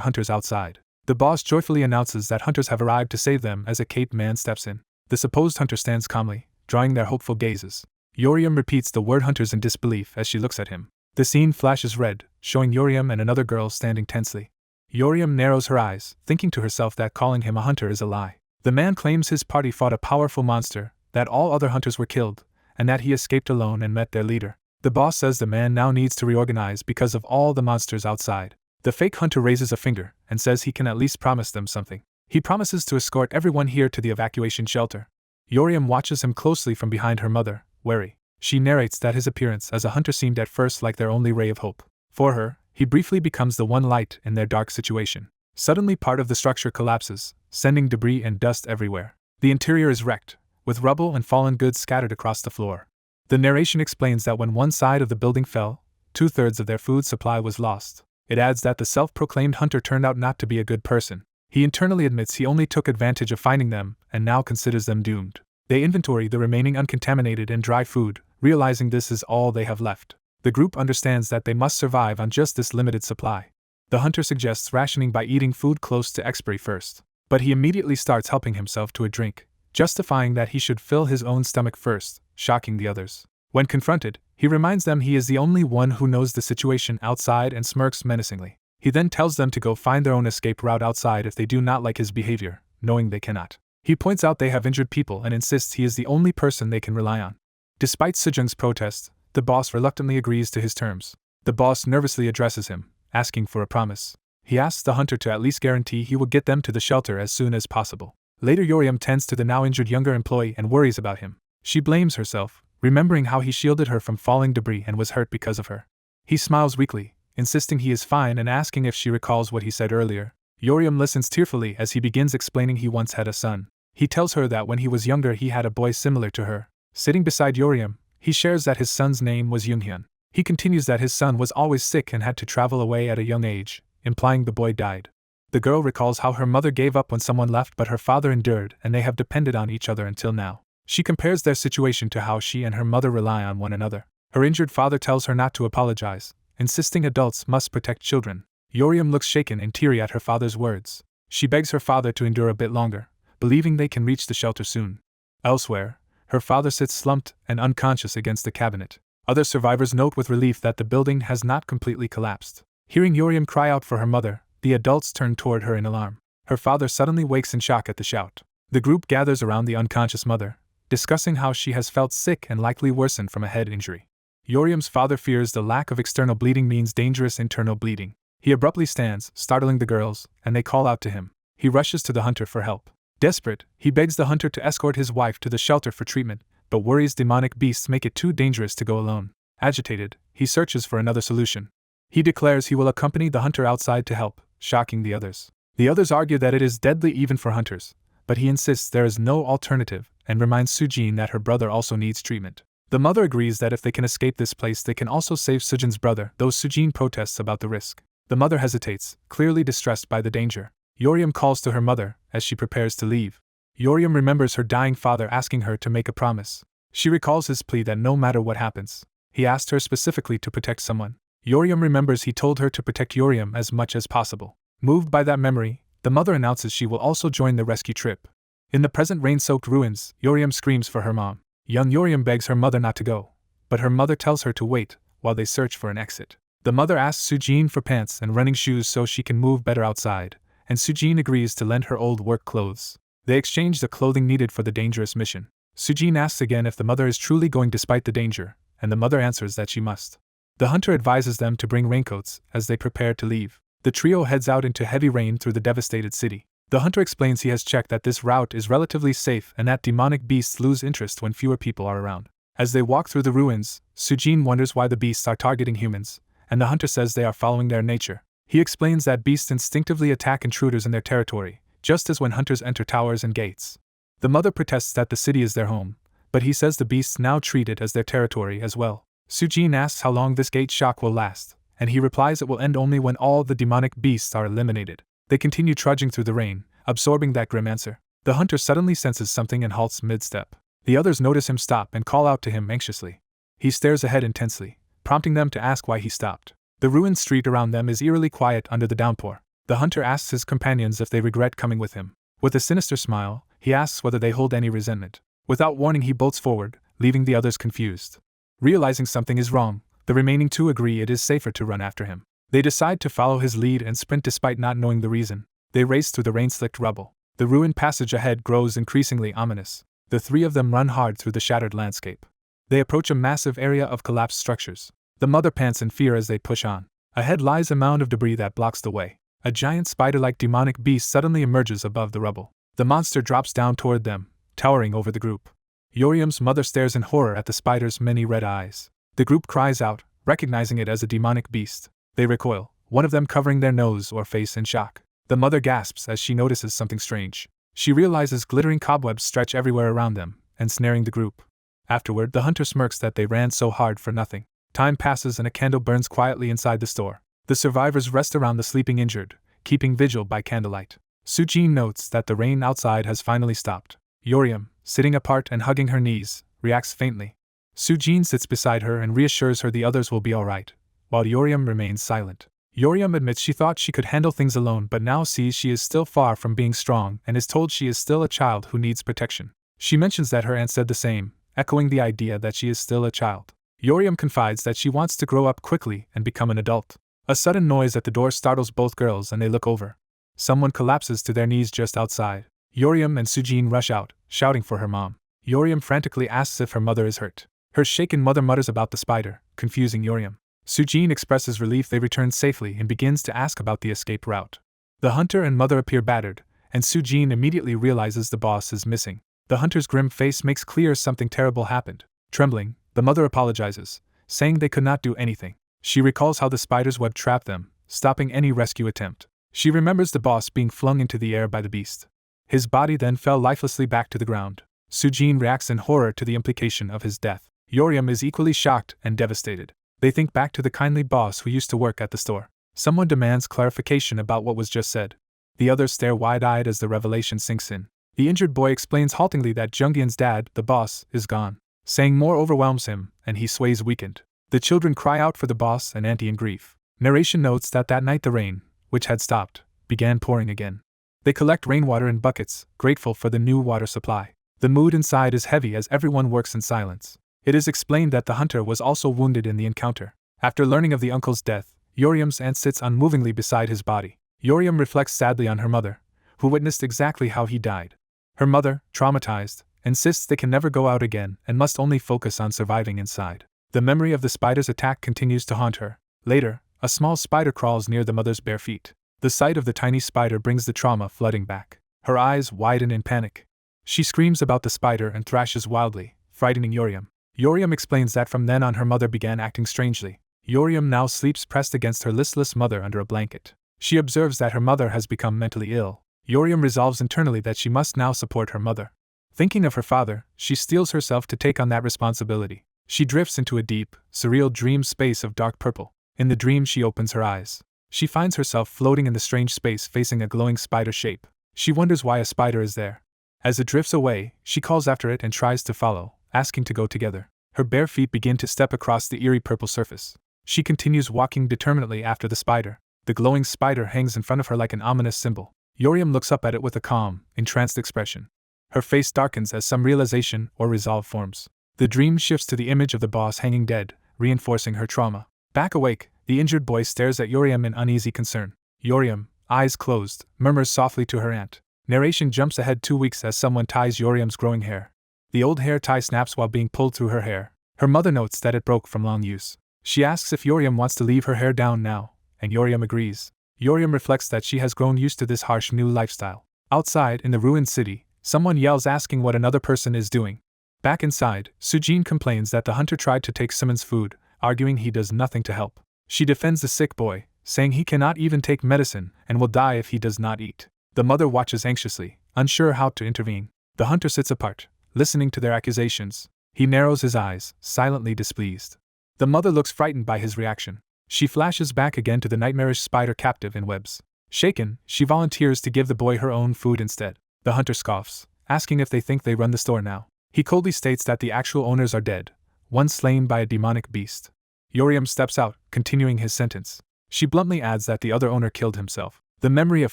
hunters outside. The boss joyfully announces that hunters have arrived to save them as a caped man steps in. The supposed hunter stands calmly, drawing their hopeful gazes. Yeosseum repeats the word hunters in disbelief as she looks at him. The scene flashes red, showing Yeosseum and another girl standing tensely. Yeosseum narrows her eyes, thinking to herself that calling him a hunter is a lie. The man claims his party fought a powerful monster, that all other hunters were killed, and that he escaped alone and met their leader. The boss says the man now needs to reorganize because of all the monsters outside. The fake hunter raises a finger and says he can at least promise them something. He promises to escort everyone here to the evacuation shelter. Yeosseum watches him closely from behind her mother, wary. She narrates that his appearance as a hunter seemed at first like their only ray of hope. For her, he briefly becomes the one light in their dark situation. Suddenly part of the structure collapses, sending debris and dust everywhere. The interior is wrecked, with rubble and fallen goods scattered across the floor. The narration explains that when one side of the building fell, 2/3 of their food supply was lost. It adds that the self-proclaimed hunter turned out not to be a good person. He internally admits he only took advantage of finding them and now considers them doomed. They inventory the remaining uncontaminated and dry food, realizing this is all they have left. The group understands that they must survive on just this limited supply. The hunter suggests rationing by eating food close to expiry first, but he immediately starts helping himself to a drink, justifying that he should fill his own stomach first, shocking the others. When confronted, he reminds them he is the only one who knows the situation outside and smirks menacingly. He then tells them to go find their own escape route outside if they do not like his behavior, knowing they cannot. He points out they have injured people and insists he is the only person they can rely on. Despite Sejong's protest, the boss reluctantly agrees to his terms. The boss nervously addresses him, asking for a promise. He asks the hunter to at least guarantee he will get them to the shelter as soon as possible. Later Yeosseum tends to the now injured younger employee and worries about him. She blames herself, remembering how he shielded her from falling debris and was hurt because of her. He smiles weakly, insisting he is fine and asking if she recalls what he said earlier. Yeosseum listens tearfully as he begins explaining he once had a son. He tells her that when he was younger he had a boy similar to her. Sitting beside Yeosseum, he shares that his son's name was Younghyun. He continues that his son was always sick and had to travel away at a young age, implying the boy died. The girl recalls how her mother gave up when someone left but her father endured and they have depended on each other until now. She compares their situation to how she and her mother rely on one another. Her injured father tells her not to apologize, insisting adults must protect children. Yeosseum looks shaken and teary at her father's words. She begs her father to endure a bit longer, believing they can reach the shelter soon. Elsewhere, her father sits slumped and unconscious against the cabinet. Other survivors note with relief that the building has not completely collapsed. Hearing Yeosseum cry out for her mother, the adults turn toward her in alarm. Her father suddenly wakes in shock at the shout. The group gathers around the unconscious mother, discussing how she has felt sick and likely worsened from a head injury. Yeosseum's father fears the lack of external bleeding means dangerous internal bleeding. He abruptly stands, startling the girls, and they call out to him. He rushes to the hunter for help. Desperate, he begs the hunter to escort his wife to the shelter for treatment, but worries demonic beasts make it too dangerous to go alone. Agitated, he searches for another solution. He declares he will accompany the hunter outside to help, shocking the others. The others argue that it is deadly even for hunters, but he insists there is no alternative and reminds Sujin that her brother also needs treatment. The mother agrees that if they can escape this place they can also save Sujin's brother, though Sujin protests about the risk. The mother hesitates, clearly distressed by the danger. Yeosseum calls to her mother as she prepares to leave. Yeosseum remembers her dying father asking her to make a promise. She recalls his plea that no matter what happens, he asked her specifically to protect someone. Yeosseum remembers he told her to protect Yeosseum as much as possible. Moved by that memory, the mother announces she will also join the rescue trip. In the present rain-soaked ruins, Yeosseum screams for her mom. Young Yeosseum begs her mother not to go, but her mother tells her to wait while they search for an exit. The mother asks Sujin for pants and running shoes so she can move better outside, and Sujin agrees to lend her old work clothes. They exchange the clothing needed for the dangerous mission. Sujin asks again if the mother is truly going despite the danger, and the mother answers that she must. The hunter advises them to bring raincoats as they prepare to leave. The trio heads out into heavy rain through the devastated city. The hunter explains he has checked that this route is relatively safe and that demonic beasts lose interest when fewer people are around. As they walk through the ruins, Sujin wonders why the beasts are targeting humans, and the hunter says they are following their nature. He explains that beasts instinctively attack intruders in their territory, just as when hunters enter towers and gates. The mother protests that the city is their home, but he says the beasts now treat it as their territory as well. Sujin asks how long this gate shock will last, and he replies it will end only when all the demonic beasts are eliminated. They continue trudging through the rain, absorbing that grim answer. The hunter suddenly senses something and halts mid-step. The others notice him stop and call out to him anxiously. He stares ahead intensely, prompting them to ask why he stopped. The ruined street around them is eerily quiet under the downpour. The hunter asks his companions if they regret coming with him. With a sinister smile, he asks whether they hold any resentment. Without warning, he bolts forward, leaving the others confused. Realizing something is wrong, the remaining two agree it is safer to run after him. They decide to follow his lead and sprint despite not knowing the reason. They race through the rain-slicked rubble. The ruined passage ahead grows increasingly ominous. The three of them run hard through the shattered landscape. They approach a massive area of collapsed structures. The mother pants in fear as they push on. Ahead lies a mound of debris that blocks the way. A giant spider-like demonic beast suddenly emerges above the rubble. The monster drops down toward them, towering over the group. Yeosseum's mother stares in horror at the spider's many red eyes. The group cries out, recognizing it as a demonic beast. They recoil, one of them covering their nose or face in shock. The mother gasps as she notices something strange. She realizes glittering cobwebs stretch everywhere around them, ensnaring the group. Afterward, the hunter smirks that they ran so hard for nothing. Time passes and a candle burns quietly inside the store. The survivors rest around the sleeping injured, keeping vigil by candlelight. Sujin notes that the rain outside has finally stopped. Yeosseum, sitting apart and hugging her knees, reacts faintly. Sujin sits beside her and reassures her the others will be alright, while Yeosseum remains silent. Yeosseum admits she thought she could handle things alone but now sees she is still far from being strong and is told she is still a child who needs protection. She mentions that her aunt said the same, echoing the idea that she is still a child. Yeosseum confides that she wants to grow up quickly and become an adult. A sudden noise at the door startles both girls and they look over. Someone collapses to their knees just outside. Yeosseum and Sujin rush out, shouting for her mom. Yeosseum frantically asks if her mother is hurt. Her shaken mother mutters about the spider, confusing Yeosseum. Sujin expresses relief they returned safely and begins to ask about the escape route. The hunter and mother appear battered, and Sujin immediately realizes the boss is missing. The hunter's grim face makes clear something terrible happened. Trembling, the mother apologizes, saying they could not do anything. She recalls how the spider's web trapped them, stopping any rescue attempt. She remembers the boss being flung into the air by the beast. His body then fell lifelessly back to the ground. Sujin reacts in horror to the implication of his death. Yeosseum is equally shocked and devastated. They think back to the kindly boss who used to work at the store. Someone demands clarification about what was just said. The others stare wide-eyed as the revelation sinks in. The injured boy explains haltingly that Jungyeon's dad, the boss, is gone. Saying more overwhelms him, and he sways weakened. The children cry out for the boss and auntie in grief. Narration notes that night the rain, which had stopped, began pouring again. They collect rainwater in buckets, grateful for the new water supply. The mood inside is heavy as everyone works in silence. It is explained that the hunter was also wounded in the encounter. After learning of the uncle's death, Yeosseum's aunt sits unmovingly beside his body. Yeosseum reflects sadly on her mother, who witnessed exactly how he died. Her mother, traumatized, insists they can never go out again and must only focus on surviving inside. The memory of the spider's attack continues to haunt her. Later, a small spider crawls near the mother's bare feet. The sight of the tiny spider brings the trauma flooding back. Her eyes widen in panic. She screams about the spider and thrashes wildly, frightening Yeosseum. Yeosseum explains that from then on her mother began acting strangely. Yeosseum now sleeps pressed against her listless mother under a blanket. She observes that her mother has become mentally ill. Yeosseum resolves internally that she must now support her mother. Thinking of her father, she steels herself to take on that responsibility. She drifts into a deep, surreal dream space of dark purple. In the dream she opens her eyes. She finds herself floating in the strange space facing a glowing spider shape. She wonders why a spider is there. As it drifts away, she calls after it and tries to follow, asking to go together. Her bare feet begin to step across the eerie purple surface. She continues walking determinedly after the spider. The glowing spider hangs in front of her like an ominous symbol. Yeosseum looks up at it with a calm, entranced expression. Her face darkens as some realization or resolve forms. The dream shifts to the image of the boss hanging dead, reinforcing her trauma. Back awake, the injured boy stares at Yeosseum in uneasy concern. Yeosseum, eyes closed, murmurs softly to her aunt. Narration jumps ahead 2 weeks as someone ties Yeosseum's growing hair. The old hair tie snaps while being pulled through her hair. Her mother notes that it broke from long use. She asks if yeosseum wants to leave her hair down now, and yeosseum agrees. Yeosseum reflects that she has grown used to this harsh new lifestyle. Outside, in the ruined city, someone yells asking what another person is doing. Back inside, Sujin complains that the hunter tried to take Simon's food, arguing he does nothing to help. She defends the sick boy, saying he cannot even take medicine and will die if he does not eat. The mother watches anxiously, unsure how to intervene. The hunter sits apart, listening to their accusations. He narrows his eyes, silently displeased. The mother looks frightened by his reaction. She flashes back again to the nightmarish spider captive in webs. Shaken, she volunteers to give the boy her own food instead. The hunter scoffs, asking if they think they run the store now. He coldly states that the actual owners are dead, one slain by a demonic beast. Yeosseum steps out, continuing his sentence. She bluntly adds that the other owner killed himself. The memory of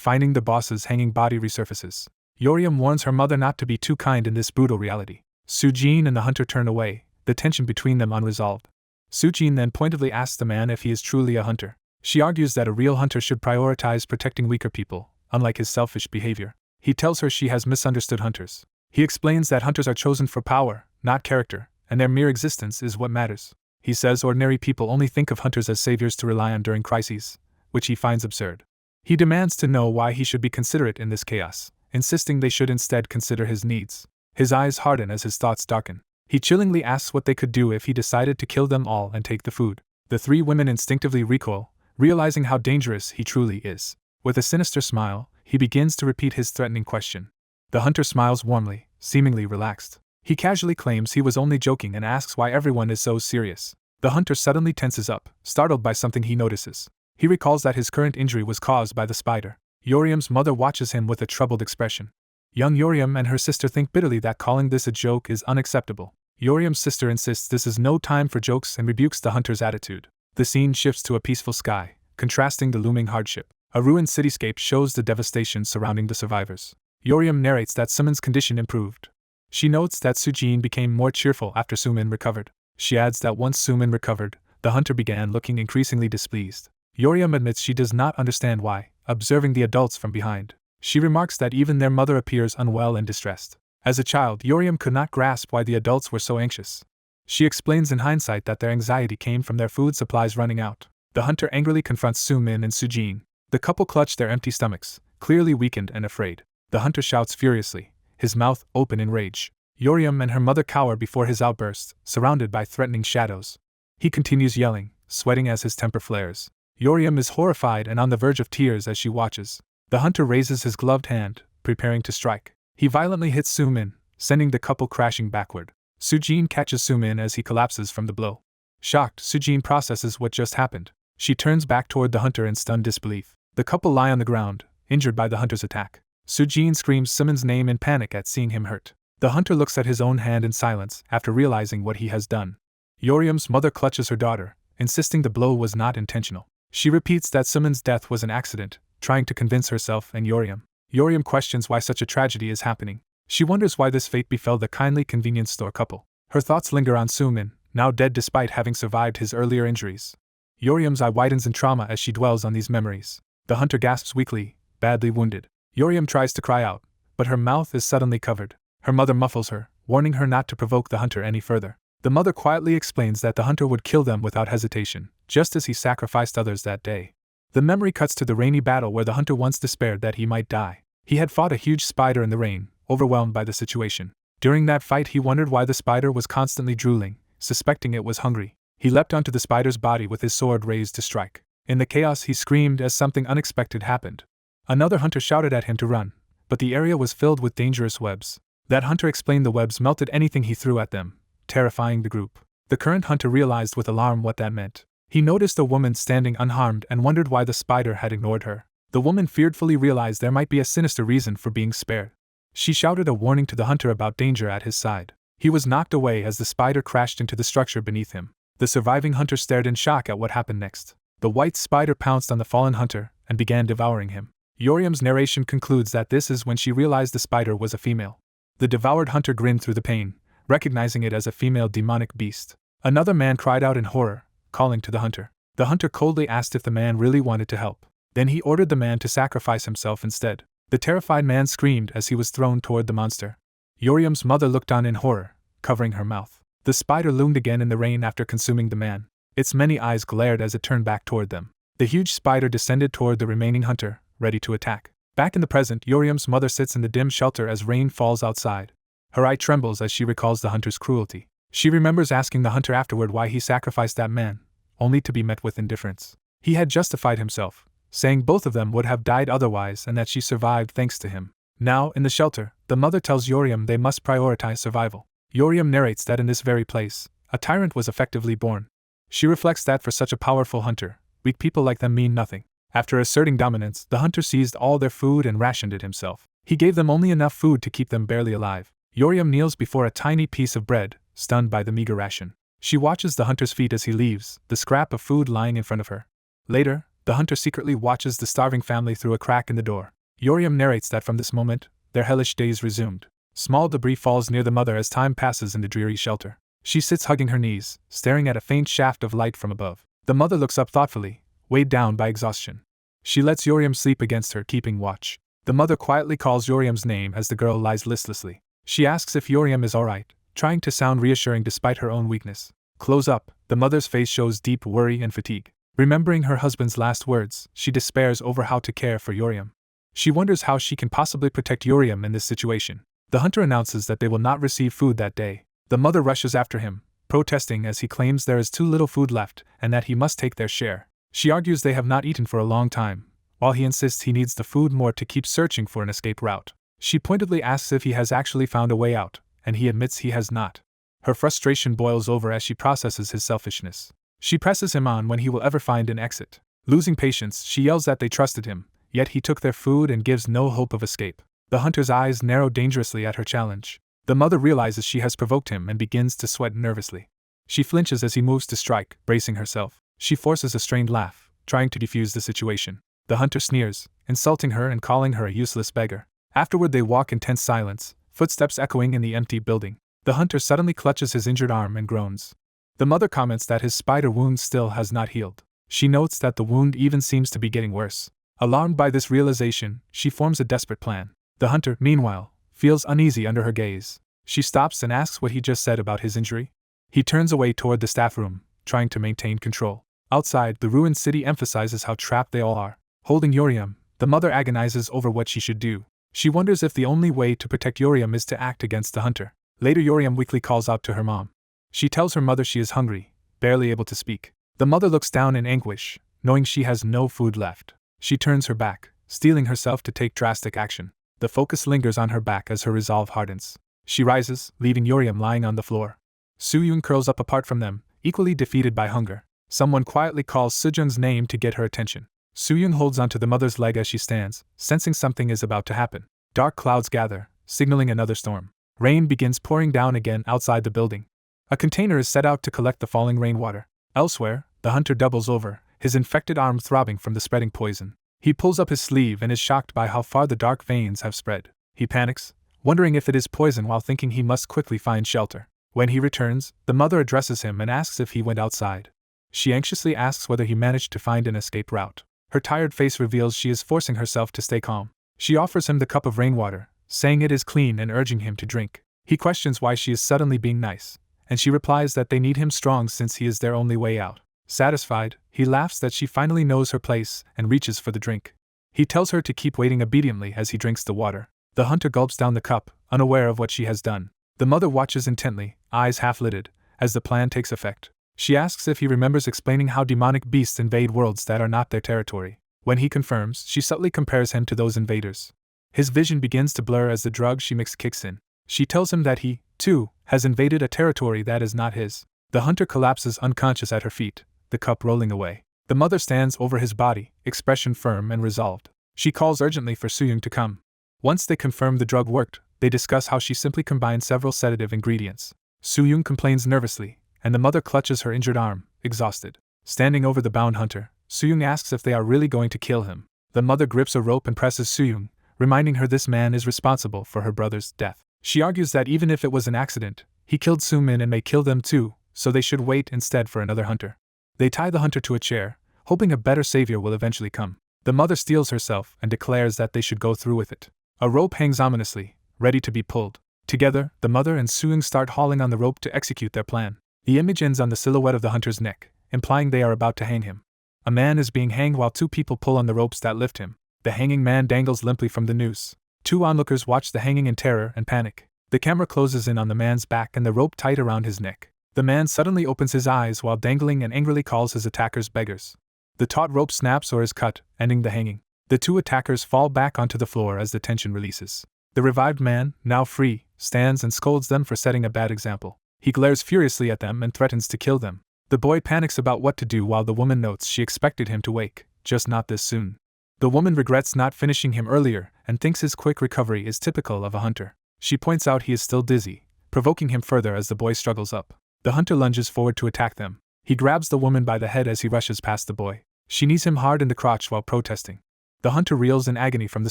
finding the boss's hanging body resurfaces. Yeosseum warns her mother not to be too kind in this brutal reality. Sujin and the hunter turn away, the tension between them unresolved. Sujin then pointedly asks the man if he is truly a hunter. She argues that a real hunter should prioritize protecting weaker people, unlike his selfish behavior. He tells her she has misunderstood hunters. He explains that hunters are chosen for power, not character, and their mere existence is what matters. He says ordinary people only think of hunters as saviors to rely on during crises, which he finds absurd. He demands to know why he should be considerate in this chaos, insisting they should instead consider his needs. His eyes harden as his thoughts darken. He chillingly asks what they could do if he decided to kill them all and take the food. The three women instinctively recoil, realizing how dangerous he truly is. With a sinister smile, he begins to repeat his threatening question. The hunter smiles warmly, seemingly relaxed. He casually claims he was only joking and asks why everyone is so serious. The hunter suddenly tenses up, startled by something he notices. He recalls that his current injury was caused by the spider. Yeosseum's mother watches him with a troubled expression. Young yeosseum and her sister think bitterly that calling this a joke is unacceptable. Yeosseum's sister insists this is no time for jokes and rebukes the hunter's attitude. The scene shifts to a peaceful sky, contrasting the looming hardship. A ruined cityscape shows the devastation surrounding the survivors. Yeosseum narrates that Sumin's condition improved. She notes that Sujin became more cheerful after Sumin recovered. She adds that once Sumin recovered, the hunter began looking increasingly displeased. Yeosseum admits she does not understand why, observing the adults from behind. She remarks that even their mother appears unwell and distressed. As a child, Yeosseum could not grasp why the adults were so anxious. She explains in hindsight that their anxiety came from their food supplies running out. The hunter angrily confronts Sumin and Sujin. The couple clutch their empty stomachs, clearly weakened and afraid. The hunter shouts furiously, his mouth open in rage. Yeosseum and her mother cower before his outburst, surrounded by threatening shadows. He continues yelling, sweating as his temper flares. Yeosseum is horrified and on the verge of tears as she watches. The hunter raises his gloved hand, preparing to strike. He violently hits Sumin, sending the couple crashing backward. Sujin catches Sumin as he collapses from the blow. Shocked, Sujin processes what just happened. She turns back toward the hunter in stunned disbelief. The couple lie on the ground, injured by the hunter's attack. Sujin screams Sumin's name in panic at seeing him hurt. The hunter looks at his own hand in silence after realizing what he has done. Yeosseum's mother clutches her daughter, insisting the blow was not intentional. She repeats that Sumin's death was an accident, trying to convince herself and Yeosseum. Yeosseum questions why such a tragedy is happening. She wonders why this fate befell the kindly convenience store couple. Her thoughts linger on Sumin, now dead despite having survived his earlier injuries. Yeosseum's eye widens in trauma as she dwells on these memories. The hunter gasps weakly, badly wounded. Yeosseum tries to cry out, but her mouth is suddenly covered. Her mother muffles her, warning her not to provoke the hunter any further. The mother quietly explains that the hunter would kill them without hesitation, just as he sacrificed others that day. The memory cuts to the rainy battle where the hunter once despaired that he might die. He had fought a huge spider in the rain, overwhelmed by the situation. During that fight he wondered why the spider was constantly drooling, suspecting it was hungry. He leapt onto the spider's body with his sword raised to strike. In the chaos he screamed as something unexpected happened. Another hunter shouted at him to run, but the area was filled with dangerous webs. That hunter explained the webs melted anything he threw at them, terrifying the group. The current hunter realized with alarm what that meant. He noticed a woman standing unharmed and wondered why the spider had ignored her. The woman fearfully realized there might be a sinister reason for being spared. She shouted a warning to the hunter about danger at his side. He was knocked away as the spider crashed into the structure beneath him. The surviving hunter stared in shock at what happened next. The white spider pounced on the fallen hunter and began devouring him. Yeosseum's narration concludes that this is when she realized the spider was a female. The devoured hunter grinned through the pain, recognizing it as a female demonic beast. Another man cried out in horror, calling to the hunter. The hunter coldly asked if the man really wanted to help. Then he ordered the man to sacrifice himself instead. The terrified man screamed as he was thrown toward the monster. Yeosseum's mother looked on in horror, covering her mouth. The spider loomed again in the rain after consuming the man. Its many eyes glared as it turned back toward them. The huge spider descended toward the remaining hunter, ready to attack. Back in the present, Yoriam's mother sits in the dim shelter as rain falls outside. Her eye trembles as she recalls the hunter's cruelty. She remembers asking the hunter afterward why he sacrificed that man, only to be met with indifference. He had justified himself, saying both of them would have died otherwise and that she survived thanks to him. Now, in the shelter, the mother tells Yoriam they must prioritize survival. Yoriam narrates that in this very place, a tyrant was effectively born. She reflects that for such a powerful hunter, weak people like them mean nothing. After asserting dominance, the hunter seized all their food and rationed it himself. He gave them only enough food to keep them barely alive. Yoriam kneels before a tiny piece of bread, stunned by the meager ration. She watches the hunter's feet as he leaves, the scrap of food lying in front of her. Later, the hunter secretly watches the starving family through a crack in the door. Yoriam narrates that from this moment, their hellish days resumed. Small debris falls near the mother as time passes in the dreary shelter. She sits hugging her knees, staring at a faint shaft of light from above. The mother looks up thoughtfully, weighed down by exhaustion. She lets Yoriam sleep against her, keeping watch. The mother quietly calls Yoriam's name as the girl lies listlessly. She asks if Yoriam is alright, trying to sound reassuring despite her own weakness. Close up, the mother's face shows deep worry and fatigue. Remembering her husband's last words, she despairs over how to care for Yoriam. She wonders how she can possibly protect Yoriam in this situation. The hunter announces that they will not receive food that day. The mother rushes after him, protesting as he claims there is too little food left and that he must take their share. She argues they have not eaten for a long time, while he insists he needs the food more to keep searching for an escape route. She pointedly asks if he has actually found a way out, and he admits he has not. Her frustration boils over as she processes his selfishness. She presses him on when he will ever find an exit. Losing patience, she yells that they trusted him, yet he took their food and gives no hope of escape. The hunter's eyes narrow dangerously at her challenge. The mother realizes she has provoked him and begins to sweat nervously. She flinches as he moves to strike, bracing herself. She forces a strained laugh, trying to defuse the situation. The hunter sneers, insulting her and calling her a useless beggar. Afterward they walk in tense silence, footsteps echoing in the empty building. The hunter suddenly clutches his injured arm and groans. The mother comments that his spider wound still has not healed. She notes that the wound even seems to be getting worse. Alarmed by this realization, she forms a desperate plan. The hunter, meanwhile, feels uneasy under her gaze. She stops and asks what he just said about his injury. He turns away toward the staff room, trying to maintain control. Outside, the ruined city emphasizes how trapped they all are. Holding Yoriam, the mother agonizes over what she should do. She wonders if the only way to protect Yoriam is to act against the hunter. Later, Yoriam weakly calls out to her mom. She tells her mother she is hungry, barely able to speak. The mother looks down in anguish, knowing she has no food left. She turns her back, steeling herself to take drastic action. The focus lingers on her back as her resolve hardens. She rises, leaving Yoriam lying on the floor. Soo-yoon curls up apart from them, equally defeated by hunger. Someone quietly calls Soo-jun's name to get her attention. Soo-yoon holds onto the mother's leg as she stands, sensing something is about to happen. Dark clouds gather, signaling another storm. Rain begins pouring down again outside the building. A container is set out to collect the falling rainwater. Elsewhere, the hunter doubles over, his infected arm throbbing from the spreading poison. He pulls up his sleeve and is shocked by how far the dark veins have spread. He panics, wondering if it is poison while thinking he must quickly find shelter. When he returns, the mother addresses him and asks if he went outside. She anxiously asks whether he managed to find an escape route. Her tired face reveals she is forcing herself to stay calm. She offers him the cup of rainwater, saying it is clean and urging him to drink. He questions why she is suddenly being nice, and she replies that they need him strong since he is their only way out. Satisfied, he laughs that she finally knows her place and reaches for the drink. He tells her to keep waiting obediently as he drinks the water. The hunter gulps down the cup, unaware of what she has done. The mother watches intently, eyes half-lidded, as the plan takes effect. She asks if he remembers explaining how demonic beasts invade worlds that are not their territory. When he confirms, she subtly compares him to those invaders. His vision begins to blur as the drug she mixed kicks in. She tells him that he, too, has invaded a territory that is not his. The hunter collapses unconscious at her feet, the cup rolling away. The mother stands over his body, expression firm and resolved. She calls urgently for Soo-yoon to come. Once they confirm the drug worked, they discuss how she simply combined several sedative ingredients. Soo-yoon complains nervously, and the mother clutches her injured arm, exhausted. Standing over the bound hunter, Soo-yoon asks if they are really going to kill him. The mother grips a rope and presses Soo-yoon, reminding her this man is responsible for her brother's death. She argues that even if it was an accident, he killed Soo-min and may kill them too, so they should wait instead for another hunter. They tie the hunter to a chair, hoping a better savior will eventually come. The mother steels herself and declares that they should go through with it. A rope hangs ominously, ready to be pulled. Together, the mother and Suyung start hauling on the rope to execute their plan. The image ends on the silhouette of the hunter's neck, implying they are about to hang him. A man is being hanged while two people pull on the ropes that lift him. The hanging man dangles limply from the noose. Two onlookers watch the hanging in terror and panic. The camera closes in on the man's back and the rope tight around his neck. The man suddenly opens his eyes while dangling and angrily calls his attackers beggars. The taut rope snaps or is cut, ending the hanging. The two attackers fall back onto the floor as the tension releases. The revived man, now free, stands and scolds them for setting a bad example. He glares furiously at them and threatens to kill them. The boy panics about what to do while the woman notes she expected him to wake, just not this soon. The woman regrets not finishing him earlier and thinks his quick recovery is typical of a hunter. She points out he is still dizzy, provoking him further as the boy struggles up. The hunter lunges forward to attack them. He grabs the woman by the head as he rushes past the boy. She knees him hard in the crotch while protesting. The hunter reels in agony from the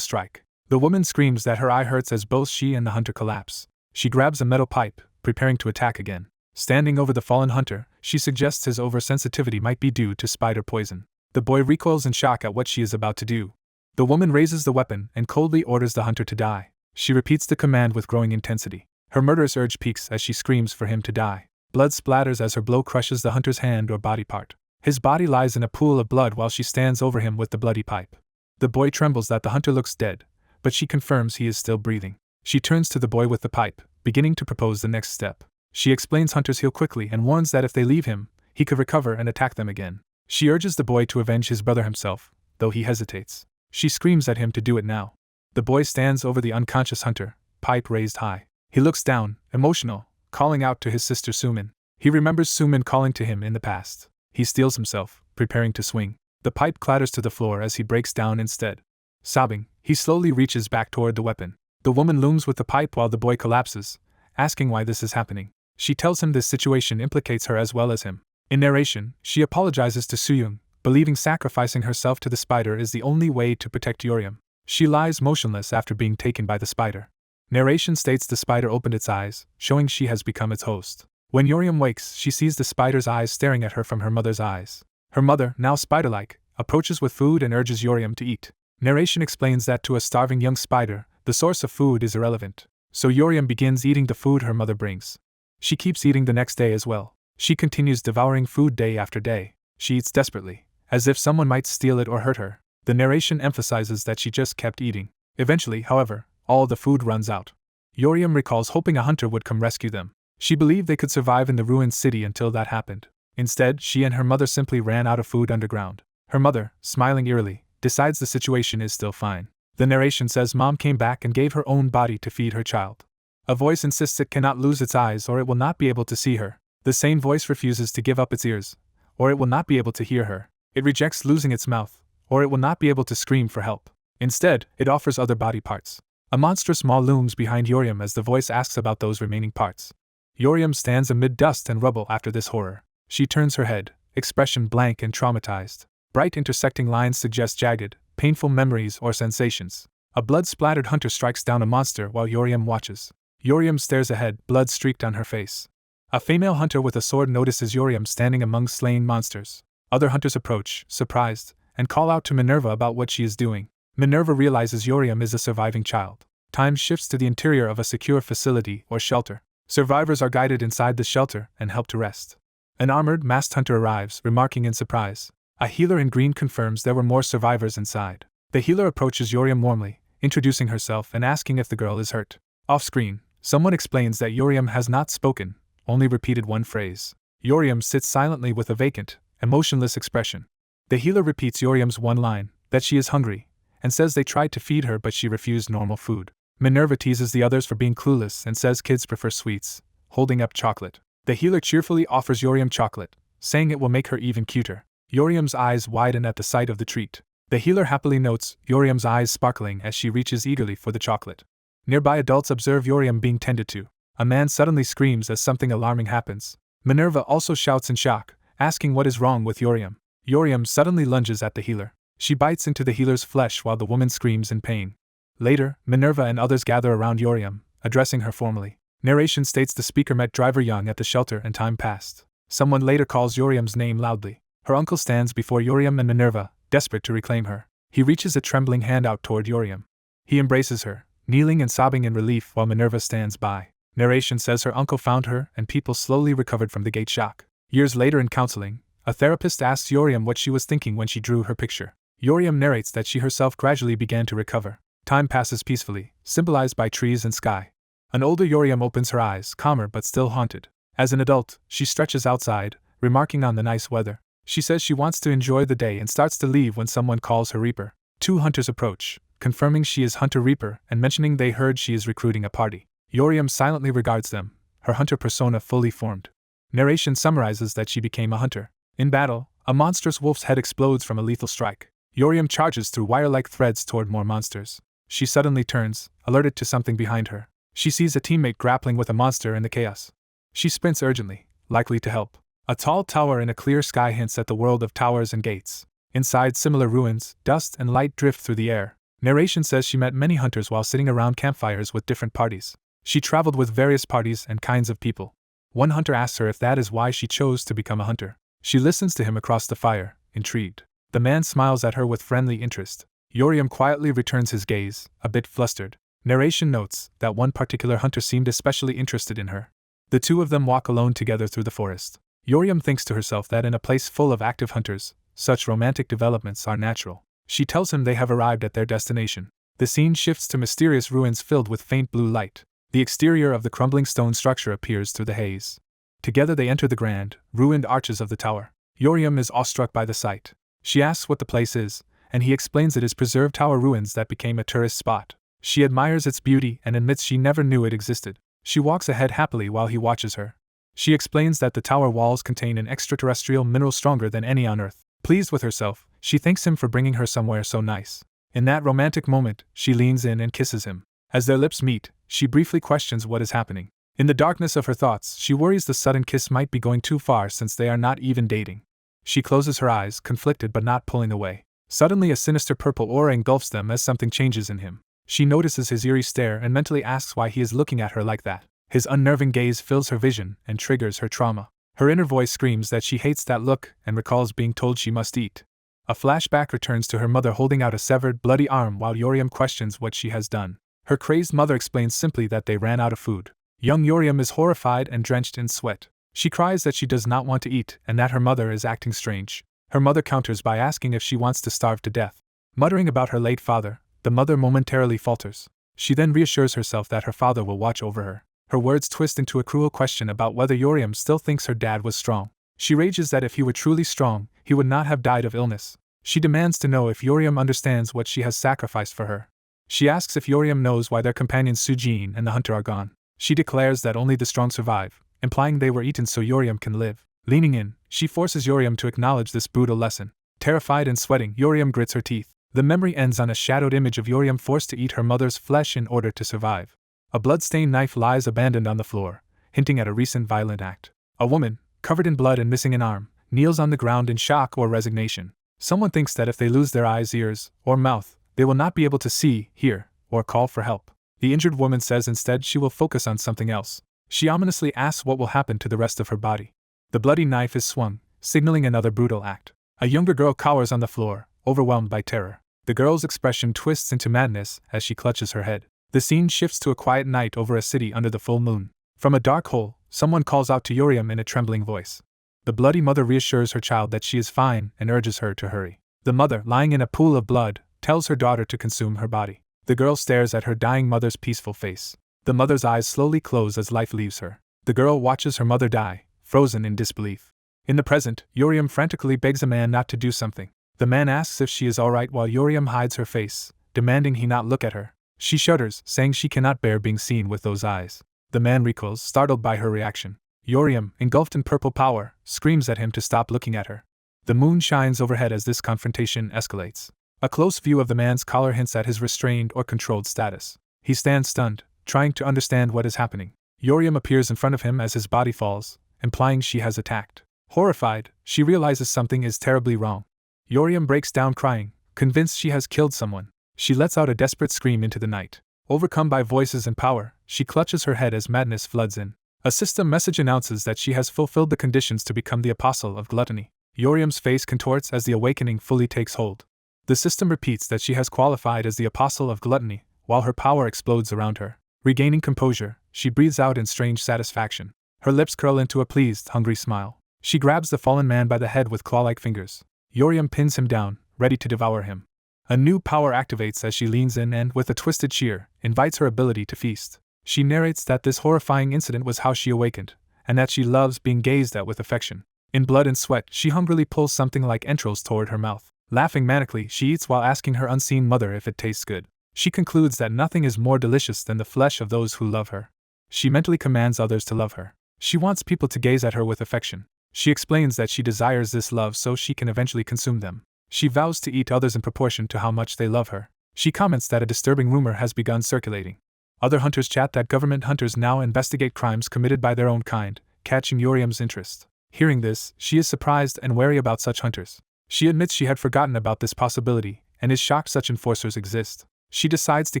strike. The woman screams that her eye hurts as both she and the hunter collapse. She grabs a metal pipe, preparing to attack again. Standing over the fallen hunter, she suggests his oversensitivity might be due to spider poison. The boy recoils in shock at what she is about to do. The woman raises the weapon and coldly orders the hunter to die. She repeats the command with growing intensity. Her murderous urge peaks as she screams for him to die. Blood splatters as her blow crushes the hunter's hand or body part. His body lies in a pool of blood while she stands over him with the bloody pipe. The boy trembles that the hunter looks dead, but she confirms he is still breathing. She turns to the boy with the pipe, beginning to propose the next step. She explains hunters heal quickly and warns that if they leave him, he could recover and attack them again. She urges the boy to avenge his brother himself, though he hesitates. She screams at him to do it now. The boy stands over the unconscious hunter, pipe raised high. He looks down, emotional, calling out to his sister Sumin. He remembers Sumin calling to him in the past. He steels himself, preparing to swing. The pipe clatters to the floor as he breaks down instead. Sobbing, he slowly reaches back toward the weapon. The woman looms with the pipe while the boy collapses, asking why this is happening. She tells him this situation implicates her as well as him. In narration, she apologizes to Suyung, believing sacrificing herself to the spider is the only way to protect Yeosseum. She lies motionless after being taken by the spider. Narration states the spider opened its eyes, showing she has become its host. When Yeosseum wakes, she sees the spider's eyes staring at her from her mother's eyes. Her mother, now spider-like, approaches with food and urges Yeosseum to eat. Narration explains that to a starving young spider, the source of food is irrelevant. So Yeosseum begins eating the food her mother brings. She keeps eating the next day as well. She continues devouring food day after day. She eats desperately, as if someone might steal it or hurt her. The narration emphasizes that she just kept eating. Eventually, however, all the food runs out. Yeosseum recalls hoping a hunter would come rescue them. She believed they could survive in the ruined city until that happened. Instead, she and her mother simply ran out of food underground. Her mother, smiling eerily, decides the situation is still fine. The narration says Mom came back and gave her own body to feed her child. A voice insists it cannot lose its eyes or it will not be able to see her. The same voice refuses to give up its ears, or it will not be able to hear her. It rejects losing its mouth, or it will not be able to scream for help. Instead, it offers other body parts. A monstrous maw looms behind Yeosseum as the voice asks about those remaining parts. Yeosseum stands amid dust and rubble after this horror. She turns her head, expression blank and traumatized. Bright intersecting lines suggest jagged, painful memories or sensations. A blood-splattered hunter strikes down a monster while Yeosseum watches. Yeosseum stares ahead, blood streaked on her face. A female hunter with a sword notices Yeosseum standing among slain monsters. Other hunters approach, surprised, and call out to Minerva about what she is doing. Minerva realizes Yeosseum is a surviving child. Time shifts to the interior of a secure facility or shelter. Survivors are guided inside the shelter and helped to rest. An armored, masked hunter arrives, remarking in surprise. A healer in green confirms there were more survivors inside. The healer approaches Yeosseum warmly, introducing herself and asking if the girl is hurt. Off-screen, someone explains that Yeosseum has not spoken, only repeated one phrase. Yeosseum sits silently with a vacant, emotionless expression. The healer repeats Yeosseum's one line, that she is hungry, and says they tried to feed her but she refused normal food. Minerva teases the others for being clueless and says kids prefer sweets, holding up chocolate. The healer cheerfully offers Yeosseum chocolate, saying it will make her even cuter. Yeosseum's eyes widen at the sight of the treat. The healer happily notes Yeosseum's eyes sparkling as she reaches eagerly for the chocolate. Nearby adults observe Yeosseum being tended to. A man suddenly screams as something alarming happens. Minerva also shouts in shock, asking what is wrong with Yeosseum. Yeosseum suddenly lunges at the healer. She bites into the healer's flesh while the woman screams in pain. Later, Minerva and others gather around Yeosseum, addressing her formally. Narration states the speaker met Driver Young at the shelter and time passed. Someone later calls Yeosseum's name loudly. Her uncle stands before Yeosseum and Minerva, desperate to reclaim her. He reaches a trembling hand out toward Yeosseum. He embraces her, kneeling and sobbing in relief while Minerva stands by. Narration says her uncle found her and people slowly recovered from the gate shock. Years later in counseling, a therapist asks Yeosseum what she was thinking when she drew her picture. Yeosseum narrates that she herself gradually began to recover. Time passes peacefully, symbolized by trees and sky. An older Yeosseum opens her eyes, calmer but still haunted. As an adult, she stretches outside, remarking on the nice weather. She says she wants to enjoy the day and starts to leave when someone calls her Reaper. Two hunters approach, confirming she is Hunter Reaper and mentioning they heard she is recruiting a party. Yeosseum silently regards them, her hunter persona fully formed. Narration summarizes that she became a hunter. In battle, a monstrous wolf's head explodes from a lethal strike. Yeosseum charges through wire-like threads toward more monsters. She suddenly turns, alerted to something behind her. She sees a teammate grappling with a monster in the chaos. She sprints urgently, likely to help. A tall tower in a clear sky hints at the world of towers and gates. Inside, similar ruins, dust and light drift through the air. Narration says she met many hunters while sitting around campfires with different parties. She traveled with various parties and kinds of people. One hunter asks her if that is why she chose to become a hunter. She listens to him across the fire, intrigued. The man smiles at her with friendly interest. Yeosseum quietly returns his gaze, a bit flustered. Narration notes that one particular hunter seemed especially interested in her. The two of them walk alone together through the forest. Yeosseum thinks to herself that in a place full of active hunters, such romantic developments are natural. She tells him they have arrived at their destination. The scene shifts to mysterious ruins filled with faint blue light. The exterior of the crumbling stone structure appears through the haze. Together they enter the grand, ruined arches of the tower. Yeosseum is awestruck by the sight. She asks what the place is, and he explains it is preserved tower ruins that became a tourist spot. She admires its beauty and admits she never knew it existed. She walks ahead happily while he watches her. She explains that the tower walls contain an extraterrestrial mineral stronger than any on Earth. Pleased with herself, she thanks him for bringing her somewhere so nice. In that romantic moment, she leans in and kisses him. As their lips meet, she briefly questions what is happening. In the darkness of her thoughts, she worries the sudden kiss might be going too far since they are not even dating. She closes her eyes, conflicted but not pulling away. Suddenly a sinister purple aura engulfs them as something changes in him. She notices his eerie stare and mentally asks why he is looking at her like that. His unnerving gaze fills her vision and triggers her trauma. Her inner voice screams that she hates that look and recalls being told she must eat. A flashback returns to her mother holding out a severed, bloody arm while Yeosseum questions what she has done. Her crazed mother explains simply that they ran out of food. Young Yeosseum is horrified and drenched in sweat. She cries that she does not want to eat and that her mother is acting strange. Her mother counters by asking if she wants to starve to death. Muttering about her late father, the mother momentarily falters. She then reassures herself that her father will watch over her. Her words twist into a cruel question about whether Yeosseum still thinks her dad was strong. She rages that if he were truly strong, he would not have died of illness. She demands to know if Yeosseum understands what she has sacrificed for her. She asks if Yeosseum knows why their companions Sujin and the hunter are gone. She declares that only the strong survive, implying they were eaten so Yeosseum can live. Leaning in, she forces Yeosseum to acknowledge this brutal lesson. Terrified and sweating, Yeosseum grits her teeth. The memory ends on a shadowed image of Yeosseum forced to eat her mother's flesh in order to survive. A blood-stained knife lies abandoned on the floor, hinting at a recent violent act. A woman, covered in blood and missing an arm, kneels on the ground in shock or resignation. Someone thinks that if they lose their eyes, ears, or mouth, they will not be able to see, hear, or call for help. The injured woman says instead she will focus on something else. She ominously asks what will happen to the rest of her body. The bloody knife is swung, signaling another brutal act. A younger girl cowers on the floor, overwhelmed by terror. The girl's expression twists into madness as she clutches her head. The scene shifts to a quiet night over a city under the full moon. From a dark hole, someone calls out to Yeosseum in a trembling voice. The bloody mother reassures her child that she is fine and urges her to hurry. The mother, lying in a pool of blood, tells her daughter to consume her body. The girl stares at her dying mother's peaceful face. The mother's eyes slowly close as life leaves her. The girl watches her mother die, frozen in disbelief. In the present, Yeosseum frantically begs a man not to do something. The man asks if she is alright while Yeosseum hides her face, demanding he not look at her. She shudders, saying she cannot bear being seen with those eyes. The man recoils, startled by her reaction. Yeosseum, engulfed in purple power, screams at him to stop looking at her. The moon shines overhead as this confrontation escalates. A close view of the man's collar hints at his restrained or controlled status. He stands stunned, trying to understand what is happening. Yeosseum appears in front of him as his body falls, implying she has attacked. Horrified, she realizes something is terribly wrong. Yeosseum breaks down crying, convinced she has killed someone. She lets out a desperate scream into the night. Overcome by voices and power, she clutches her head as madness floods in. A system message announces that she has fulfilled the conditions to become the apostle of gluttony. Yeosseum's face contorts as the awakening fully takes hold. The system repeats that she has qualified as the apostle of gluttony, while her power explodes around her. Regaining composure, she breathes out in strange satisfaction. Her lips curl into a pleased, hungry smile. She grabs the fallen man by the head with claw-like fingers. Yeosseum pins him down, ready to devour him. A new power activates as she leans in and, with a twisted cheer, invites her ability to feast. She narrates that this horrifying incident was how she awakened, and that she loves being gazed at with affection. In blood and sweat, she hungrily pulls something like entrails toward her mouth. Laughing manically, she eats while asking her unseen mother if it tastes good. She concludes that nothing is more delicious than the flesh of those who love her. She mentally commands others to love her. She wants people to gaze at her with affection. She explains that she desires this love so she can eventually consume them. She vows to eat others in proportion to how much they love her. She comments that a disturbing rumor has begun circulating. Other hunters chat that government hunters now investigate crimes committed by their own kind, catching Yeosseum's interest. Hearing this, she is surprised and wary about such hunters. She admits she had forgotten about this possibility, and is shocked such enforcers exist. She decides to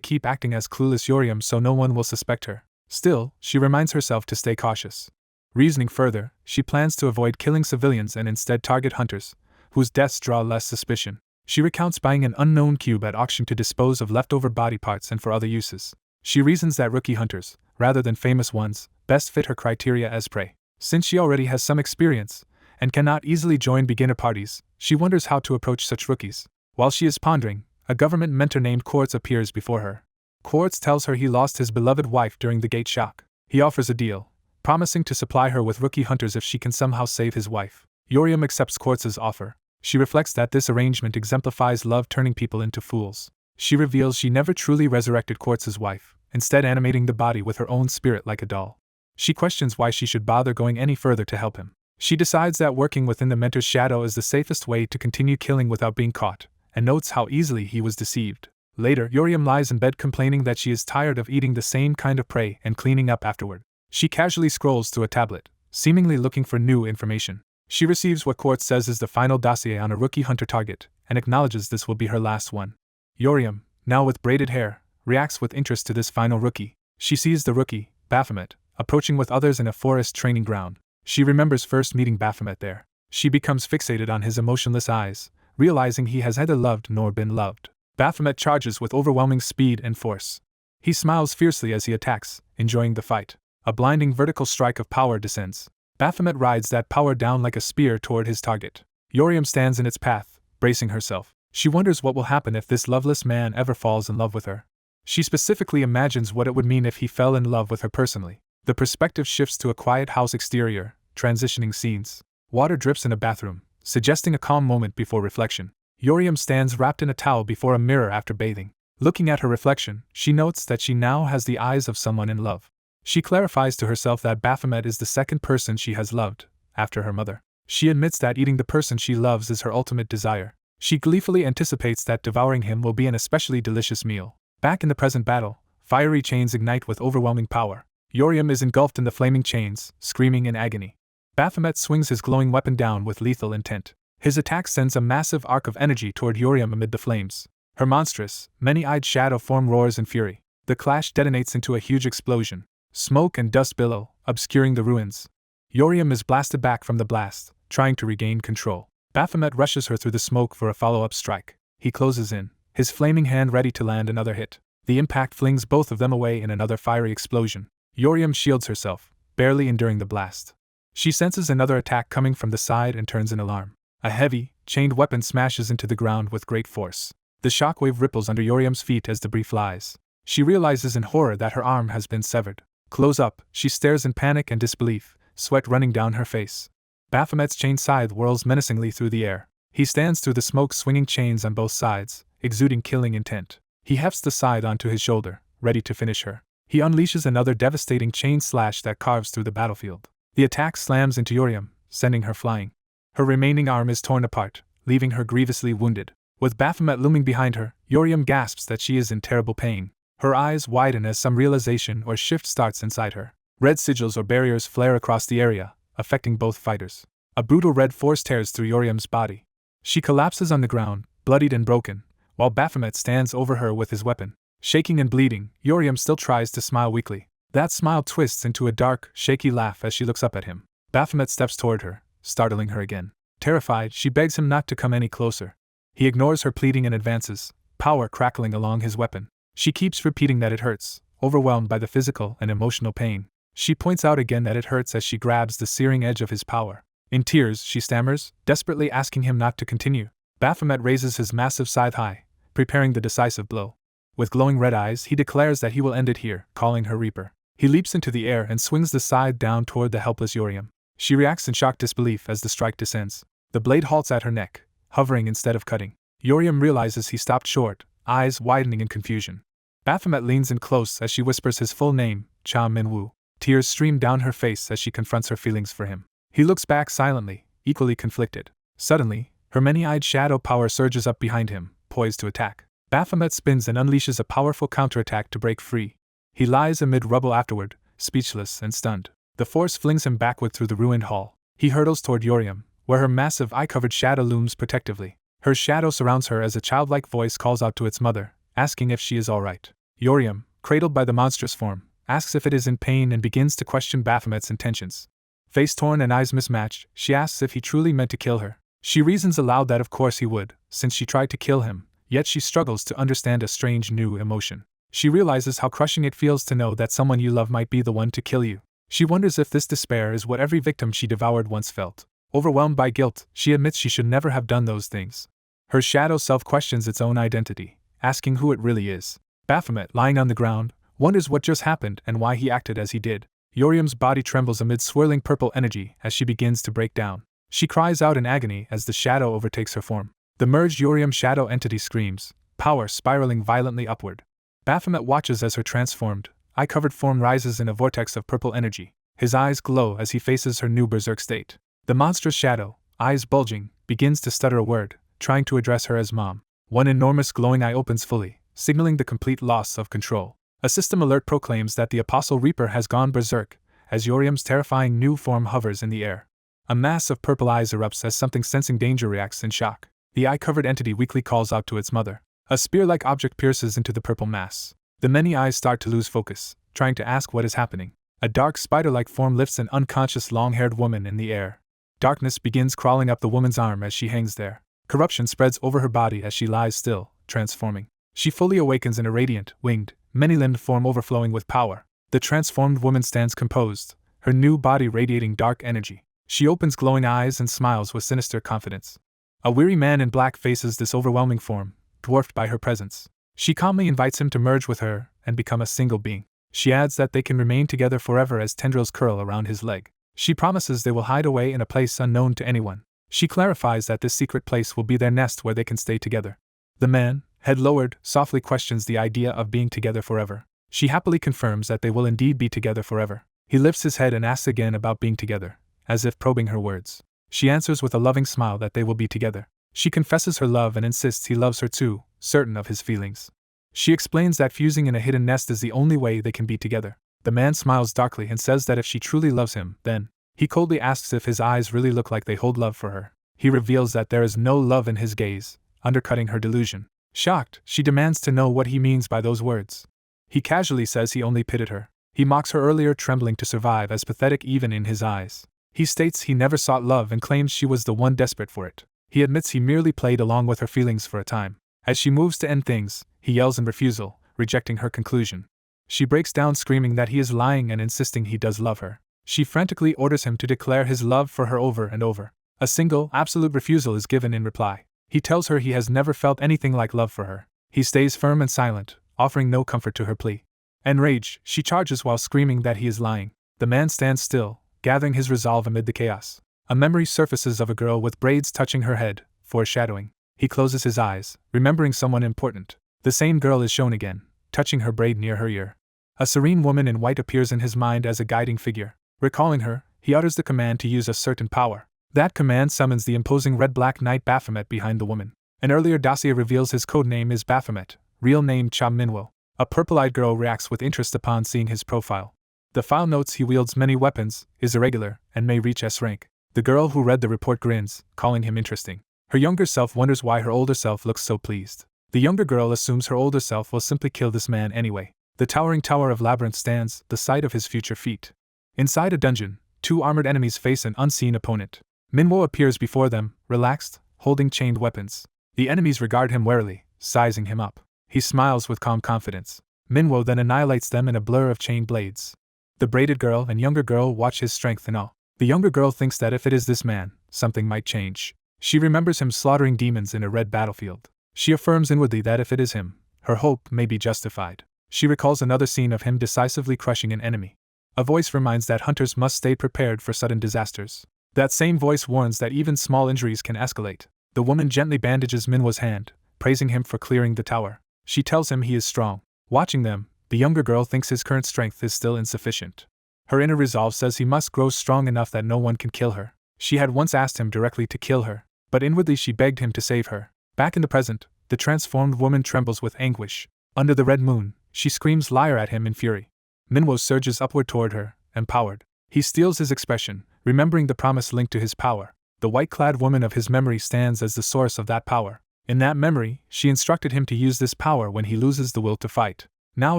keep acting as clueless Yeosseum so no one will suspect her. Still, she reminds herself to stay cautious. Reasoning further, she plans to avoid killing civilians and instead target hunters, whose deaths draw less suspicion. She recounts buying an unknown cube at auction to dispose of leftover body parts and for other uses. She reasons that rookie hunters, rather than famous ones, best fit her criteria as prey. Since she already has some experience, and cannot easily join beginner parties, she wonders how to approach such rookies. While she is pondering, a government mentor named Quartz appears before her. Quartz tells her he lost his beloved wife during the Gate Shock. He offers a deal, promising to supply her with rookie hunters if she can somehow save his wife. Yeosseum accepts Quartz's offer. She reflects that this arrangement exemplifies love turning people into fools. She reveals she never truly resurrected Quartz's wife, instead animating the body with her own spirit like a doll. She questions why she should bother going any further to help him. She decides that working within the mentor's shadow is the safest way to continue killing without being caught, and notes how easily he was deceived. Later, Yeosseum lies in bed complaining that she is tired of eating the same kind of prey and cleaning up afterward. She casually scrolls through a tablet, seemingly looking for new information. She receives what Quartz says is the final dossier on a rookie hunter target, and acknowledges this will be her last one. Yeosseum, now with braided hair, reacts with interest to this final rookie. She sees the rookie, Baphomet, approaching with others in a forest training ground. She remembers first meeting Baphomet there. She becomes fixated on his emotionless eyes, realizing he has neither loved nor been loved. Baphomet charges with overwhelming speed and force. He smiles fiercely as he attacks, enjoying the fight. A blinding vertical strike of power descends. Baphomet rides that power down like a spear toward his target. Yeosseum stands in its path, bracing herself. She wonders what will happen if this loveless man ever falls in love with her. She specifically imagines what it would mean if he fell in love with her personally. The perspective shifts to a quiet house exterior, transitioning scenes. Water drips in a bathroom, suggesting a calm moment before reflection. Yeosseum stands wrapped in a towel before a mirror after bathing. Looking at her reflection, she notes that she now has the eyes of someone in love. She clarifies to herself that Baphomet is the second person she has loved, after her mother. She admits that eating the person she loves is her ultimate desire. She gleefully anticipates that devouring him will be an especially delicious meal. Back in the present battle, fiery chains ignite with overwhelming power. Yeosseum is engulfed in the flaming chains, screaming in agony. Baphomet swings his glowing weapon down with lethal intent. His attack sends a massive arc of energy toward Yeosseum amid the flames. Her monstrous, many-eyed shadow form roars in fury. The clash detonates into a huge explosion. Smoke and dust billow, obscuring the ruins. Yeosseum is blasted back from the blast, trying to regain control. Baphomet rushes her through the smoke for a follow-up strike. He closes in, his flaming hand ready to land another hit. The impact flings both of them away in another fiery explosion. Yeosseum shields herself, barely enduring the blast. She senses another attack coming from the side and turns in alarm. A heavy, chained weapon smashes into the ground with great force. The shockwave ripples under Yeosseum's feet as debris flies. She realizes in horror that her arm has been severed. Close up, she stares in panic and disbelief, sweat running down her face. Baphomet's chain scythe whirls menacingly through the air. He stands through the smoke-swinging chains on both sides, exuding killing intent. He hefts the scythe onto his shoulder, ready to finish her. He unleashes another devastating chain slash that carves through the battlefield. The attack slams into Yeosseum, sending her flying. Her remaining arm is torn apart, leaving her grievously wounded. With Baphomet looming behind her, Yeosseum gasps that she is in terrible pain. Her eyes widen as some realization or shift starts inside her. Red sigils or barriers flare across the area, affecting both fighters. A brutal red force tears through Yeosseum's body. She collapses on the ground, bloodied and broken, while Baphomet stands over her with his weapon. Shaking and bleeding, Yeosseum still tries to smile weakly. That smile twists into a dark, shaky laugh as she looks up at him. Baphomet steps toward her, startling her again. Terrified, she begs him not to come any closer. He ignores her pleading and advances, power crackling along his weapon. She keeps repeating that it hurts, overwhelmed by the physical and emotional pain. She points out again that it hurts as she grabs the searing edge of his power. In tears, she stammers, desperately asking him not to continue. Baphomet raises his massive scythe high, preparing the decisive blow. With glowing red eyes, he declares that he will end it here, calling her Reaper. He leaps into the air and swings the scythe down toward the helpless yeosseum. She reacts in shocked disbelief as the strike descends. The blade halts at her neck, hovering instead of cutting. Yeosseum realizes he stopped short, eyes widening in confusion. Baphomet leans in close as she whispers his full name, Cha Minwoo. Tears stream down her face as she confronts her feelings for him. He looks back silently, equally conflicted. Suddenly, her many-eyed shadow power surges up behind him, poised to attack. Baphomet spins and unleashes a powerful counterattack to break free. He lies amid rubble afterward, speechless and stunned. The force flings him backward through the ruined hall. He hurtles toward yeosseum, where her massive eye-covered shadow looms protectively. Her shadow surrounds her as a childlike voice calls out to its mother, asking if she is all right. Yeosseum, cradled by the monstrous form, asks if it is in pain and begins to question Baphomet's intentions. Face torn and eyes mismatched, she asks if he truly meant to kill her. She reasons aloud that of course he would, since she tried to kill him, yet she struggles to understand a strange new emotion. She realizes how crushing it feels to know that someone you love might be the one to kill you. She wonders if this despair is what every victim she devoured once felt. Overwhelmed by guilt, she admits she should never have done those things. Her shadow self questions its own identity, asking who it really is. Baphomet, lying on the ground, wonders what just happened and why he acted as he did. Yeosseum's body trembles amid swirling purple energy as she begins to break down. She cries out in agony as the shadow overtakes her form. The merged yeosseum shadow entity screams, power spiraling violently upward. Baphomet watches as her transformed, eye-covered form rises in a vortex of purple energy. His eyes glow as he faces her new berserk state. The monstrous shadow, eyes bulging, begins to stutter a word, trying to address her as Mom. One enormous glowing eye opens fully, signaling the complete loss of control. A system alert proclaims that the Apostle Reaper has gone berserk, as yeosseum's terrifying new form hovers in the air. A mass of purple eyes erupts as something sensing danger reacts in shock. The eye-covered entity weakly calls out to its mother. A spear-like object pierces into the purple mass. The many eyes start to lose focus, trying to ask what is happening. A dark spider-like form lifts an unconscious long-haired woman in the air. Darkness begins crawling up the woman's arm as she hangs there. Corruption spreads over her body as she lies still, transforming. She fully awakens in a radiant, winged, many-limbed form overflowing with power. The transformed woman stands composed, her new body radiating dark energy. She opens glowing eyes and smiles with sinister confidence. A weary man in black faces this overwhelming form, dwarfed by her presence. She calmly invites him to merge with her and become a single being. She adds that they can remain together forever as tendrils curl around his leg. She promises they will hide away in a place unknown to anyone. She clarifies that this secret place will be their nest where they can stay together. The man, head lowered, softly questions the idea of being together forever. She happily confirms that they will indeed be together forever. He lifts his head and asks again about being together, as if probing her words. She answers with a loving smile that they will be together. She confesses her love and insists he loves her too, certain of his feelings. She explains that fusing in a hidden nest is the only way they can be together. The man smiles darkly and says that if she truly loves him, then. He coldly asks if his eyes really look like they hold love for her. He reveals that there is no love in his gaze, undercutting her delusion. Shocked, she demands to know what he means by those words. He casually says he only pitied her. He mocks her earlier trembling to survive as pathetic even in his eyes. He states he never sought love and claims she was the one desperate for it. He admits he merely played along with her feelings for a time. As she moves to end things, he yells in refusal, rejecting her conclusion. She breaks down screaming that he is lying and insisting he does love her. She frantically orders him to declare his love for her over and over. A single, absolute refusal is given in reply. He tells her he has never felt anything like love for her. He stays firm and silent, offering no comfort to her plea. Enraged, she charges while screaming that he is lying. The man stands still, gathering his resolve amid the chaos. A memory surfaces of a girl with braids touching her head, foreshadowing. He closes his eyes, remembering someone important. The same girl is shown again, touching her braid near her ear. A serene woman in white appears in his mind as a guiding figure. Recalling her, he utters the command to use a certain power. That command summons the imposing red-black knight Baphomet behind the woman. An earlier dossier reveals his code name is Baphomet, real name Cha Minwo. A purple-eyed girl reacts with interest upon seeing his profile. The file notes he wields many weapons, is irregular, and may reach S rank. The girl who read the report grins, calling him interesting. Her younger self wonders why her older self looks so pleased. The younger girl assumes her older self will simply kill this man anyway. The towering tower of Labyrinth stands, the site of his future feat. Inside a dungeon, two armored enemies face an unseen opponent. Minwo appears before them, relaxed, holding chained weapons. The enemies regard him warily, sizing him up. He smiles with calm confidence. Manhwa then annihilates them in a blur of chain blades. The braided girl and younger girl watch his strength in awe. The younger girl thinks that if it is this man, something might change. She remembers him slaughtering demons in a red battlefield. She affirms inwardly that if it is him, her hope may be justified. She recalls another scene of him decisively crushing an enemy. A voice reminds that hunters must stay prepared for sudden disasters. That same voice warns that even small injuries can escalate. The woman gently bandages Manhwa's hand, praising him for clearing the tower. She tells him he is strong. Watching them, the younger girl thinks his current strength is still insufficient. Her inner resolve says he must grow strong enough that no one can kill her. She had once asked him directly to kill her, but inwardly she begged him to save her. Back in the present, the transformed woman trembles with anguish. Under the red moon, she screams liar at him in fury. Manhwa surges upward toward her, empowered. He steals his expression, remembering the promise linked to his power. The white-clad woman of his memory stands as the source of that power. In that memory, she instructed him to use this power when he loses the will to fight. Now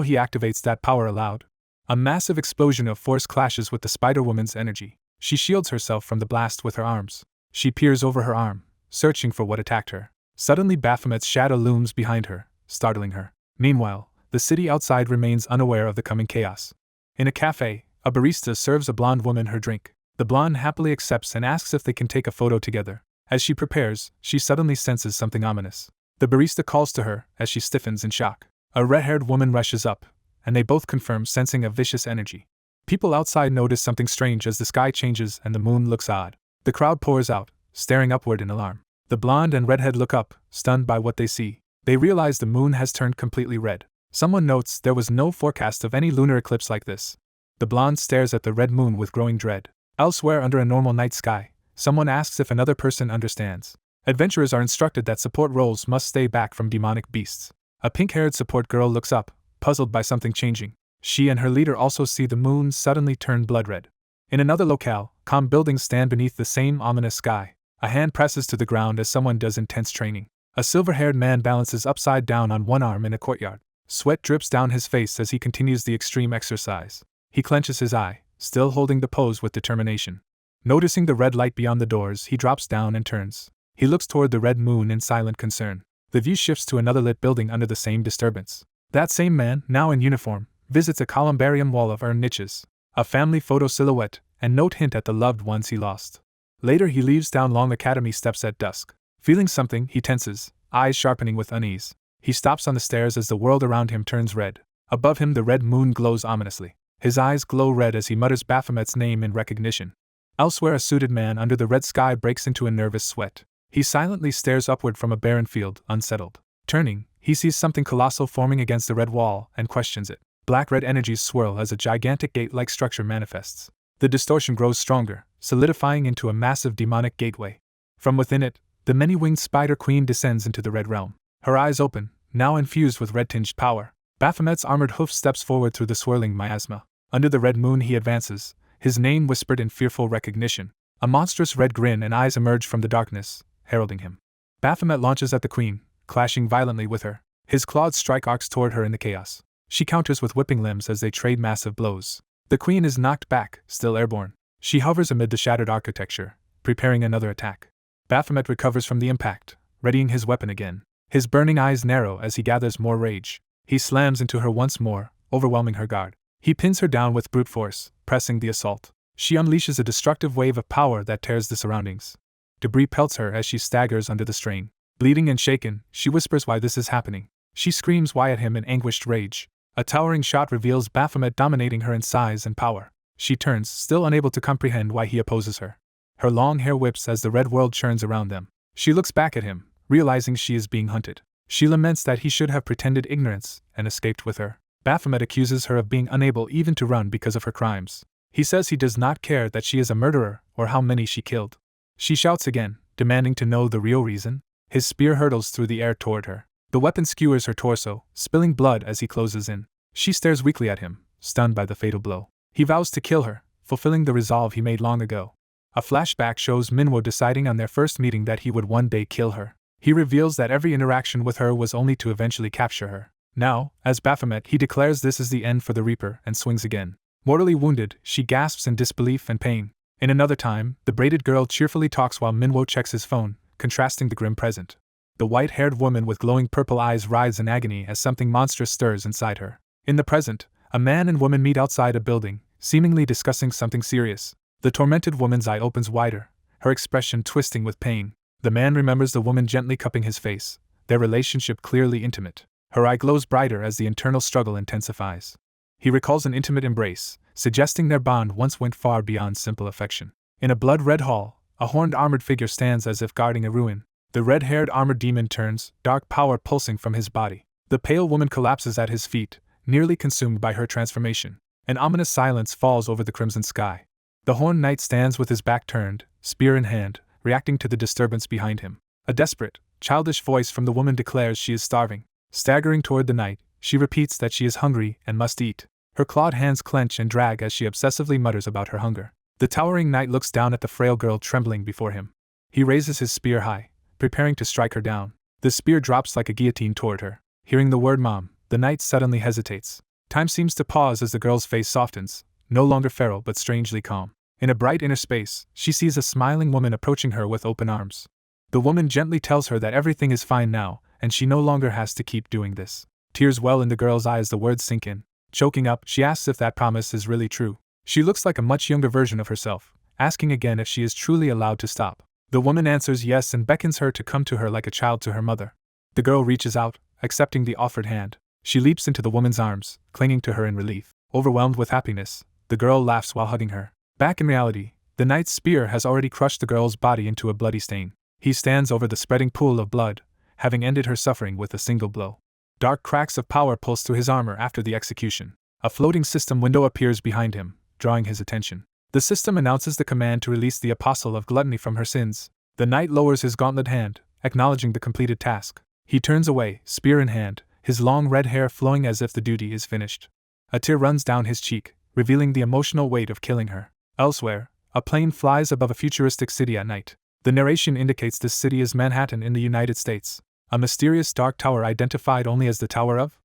he activates that power aloud. A massive explosion of force clashes with the Spider-Woman's energy. She shields herself from the blast with her arms. She peers over her arm, searching for what attacked her. Suddenly Baphomet's shadow looms behind her, startling her. Meanwhile, the city outside remains unaware of the coming chaos. In a cafe, a barista serves a blonde woman her drink. The blonde happily accepts and asks if they can take a photo together. As she prepares, she suddenly senses something ominous. The barista calls to her, as she stiffens in shock. A red-haired woman rushes up, and they both confirm sensing a vicious energy. People outside notice something strange as the sky changes and the moon looks odd. The crowd pours out, staring upward in alarm. The blonde and redhead look up, stunned by what they see. They realize the moon has turned completely red. Someone notes there was no forecast of any lunar eclipse like this. The blonde stares at the red moon with growing dread. Elsewhere under a normal night sky, someone asks if another person understands. Adventurers are instructed that support roles must stay back from demonic beasts. A pink-haired support girl looks up, puzzled by something changing. She and her leader also see the moon suddenly turn blood red. In another locale, calm buildings stand beneath the same ominous sky. A hand presses to the ground as someone does intense training. A silver-haired man balances upside down on one arm in a courtyard. Sweat drips down his face as he continues the extreme exercise. He clenches his eye, still holding the pose with determination. Noticing the red light beyond the doors, he drops down and turns. He looks toward the red moon in silent concern. The view shifts to another lit building under the same disturbance. That same man, now in uniform, visits a columbarium wall of urn niches, a family photo silhouette, and note hint at the loved ones he lost. Later he leaves down long academy steps at dusk. Feeling something, he tenses, eyes sharpening with unease. He stops on the stairs as the world around him turns red. Above him the red moon glows ominously. His eyes glow red as he mutters Baphomet's name in recognition. Elsewhere a suited man under the red sky breaks into a nervous sweat. He silently stares upward from a barren field, unsettled. Turning, he sees something colossal forming against the red wall and questions it. Black-red energies swirl as a gigantic gate-like structure manifests. The distortion grows stronger, solidifying into a massive demonic gateway. From within it, the many-winged Spider Queen descends into the red realm. Her eyes open, now infused with red-tinged power. Baphomet's armored hoof steps forward through the swirling miasma. Under the red moon he advances, his name whispered in fearful recognition. A monstrous red grin and eyes emerge from the darkness, heralding him. Baphomet launches at the queen, clashing violently with her. His clawed strike arcs toward her in the chaos. She counters with whipping limbs as they trade massive blows. The queen is knocked back, still airborne. She hovers amid the shattered architecture, preparing another attack. Baphomet recovers from the impact, readying his weapon again. His burning eyes narrow as he gathers more rage. He slams into her once more, overwhelming her guard. He pins her down with brute force, pressing the assault. She unleashes a destructive wave of power that tears the surroundings. Debris pelts her as she staggers under the strain. Bleeding and shaken, she whispers why this is happening. She screams why at him in anguished rage. A towering shot reveals Baphomet dominating her in size and power. She turns, still unable to comprehend why he opposes her. Her long hair whips as the red world churns around them. She looks back at him, realizing she is being hunted. She laments that he should have pretended ignorance and escaped with her. Baphomet accuses her of being unable even to run because of her crimes. He says he does not care that she is a murderer or how many she killed. She shouts again, demanding to know the real reason. His spear hurtles through the air toward her. The weapon skewers her torso, spilling blood as he closes in. She stares weakly at him, stunned by the fatal blow. He vows to kill her, fulfilling the resolve he made long ago. A flashback shows Manhwa deciding on their first meeting that he would one day kill her. He reveals that every interaction with her was only to eventually capture her. Now, as Baphomet, he declares this is the end for the Reaper and swings again. Mortally wounded, she gasps in disbelief and pain. In another time, the braided girl cheerfully talks while Manhwa checks his phone, contrasting the grim present. The white-haired woman with glowing purple eyes writhes in agony as something monstrous stirs inside her. In the present, a man and woman meet outside a building, seemingly discussing something serious. The tormented woman's eye opens wider, her expression twisting with pain. The man remembers the woman gently cupping his face, their relationship clearly intimate. Her eye glows brighter as the internal struggle intensifies. He recalls an intimate embrace, suggesting their bond once went far beyond simple affection. In a blood-red hall, a horned armored figure stands as if guarding a ruin. The red-haired armored demon turns, dark power pulsing from his body. The pale woman collapses at his feet, nearly consumed by her transformation. An ominous silence falls over the crimson sky. The horned knight stands with his back turned, spear in hand, reacting to the disturbance behind him. A desperate, childish voice from the woman declares she is starving. Staggering toward the knight, she repeats that she is hungry and must eat. Her clawed hands clench and drag as she obsessively mutters about her hunger. The towering knight looks down at the frail girl trembling before him. He raises his spear high, preparing to strike her down. The spear drops like a guillotine toward her. Hearing the word mom, the knight suddenly hesitates. Time seems to pause as the girl's face softens, no longer feral but strangely calm. In a bright inner space, she sees a smiling woman approaching her with open arms. The woman gently tells her that everything is fine now, and she no longer has to keep doing this. Tears well in the girl's eyes as the words sink in. Choking up, she asks if that promise is really true. She looks like a much younger version of herself, asking again if she is truly allowed to stop. The woman answers yes and beckons her to come to her like a child to her mother. The girl reaches out, accepting the offered hand. She leaps into the woman's arms, clinging to her in relief. Overwhelmed with happiness, the girl laughs while hugging her. Back in reality, the knight's spear has already crushed the girl's body into a bloody stain. He stands over the spreading pool of blood, having ended her suffering with a single blow. Dark cracks of power pulse through his armor after the execution. A floating system window appears behind him, drawing his attention. The system announces the command to release the apostle of gluttony from her sins. The knight lowers his gauntlet hand, acknowledging the completed task. He turns away, spear in hand, his long red hair flowing as if the duty is finished. A tear runs down his cheek, revealing the emotional weight of killing her. Elsewhere, a plane flies above a futuristic city at night. The narration indicates this city is Manhattan in the United States. A mysterious dark tower identified only as the Tower of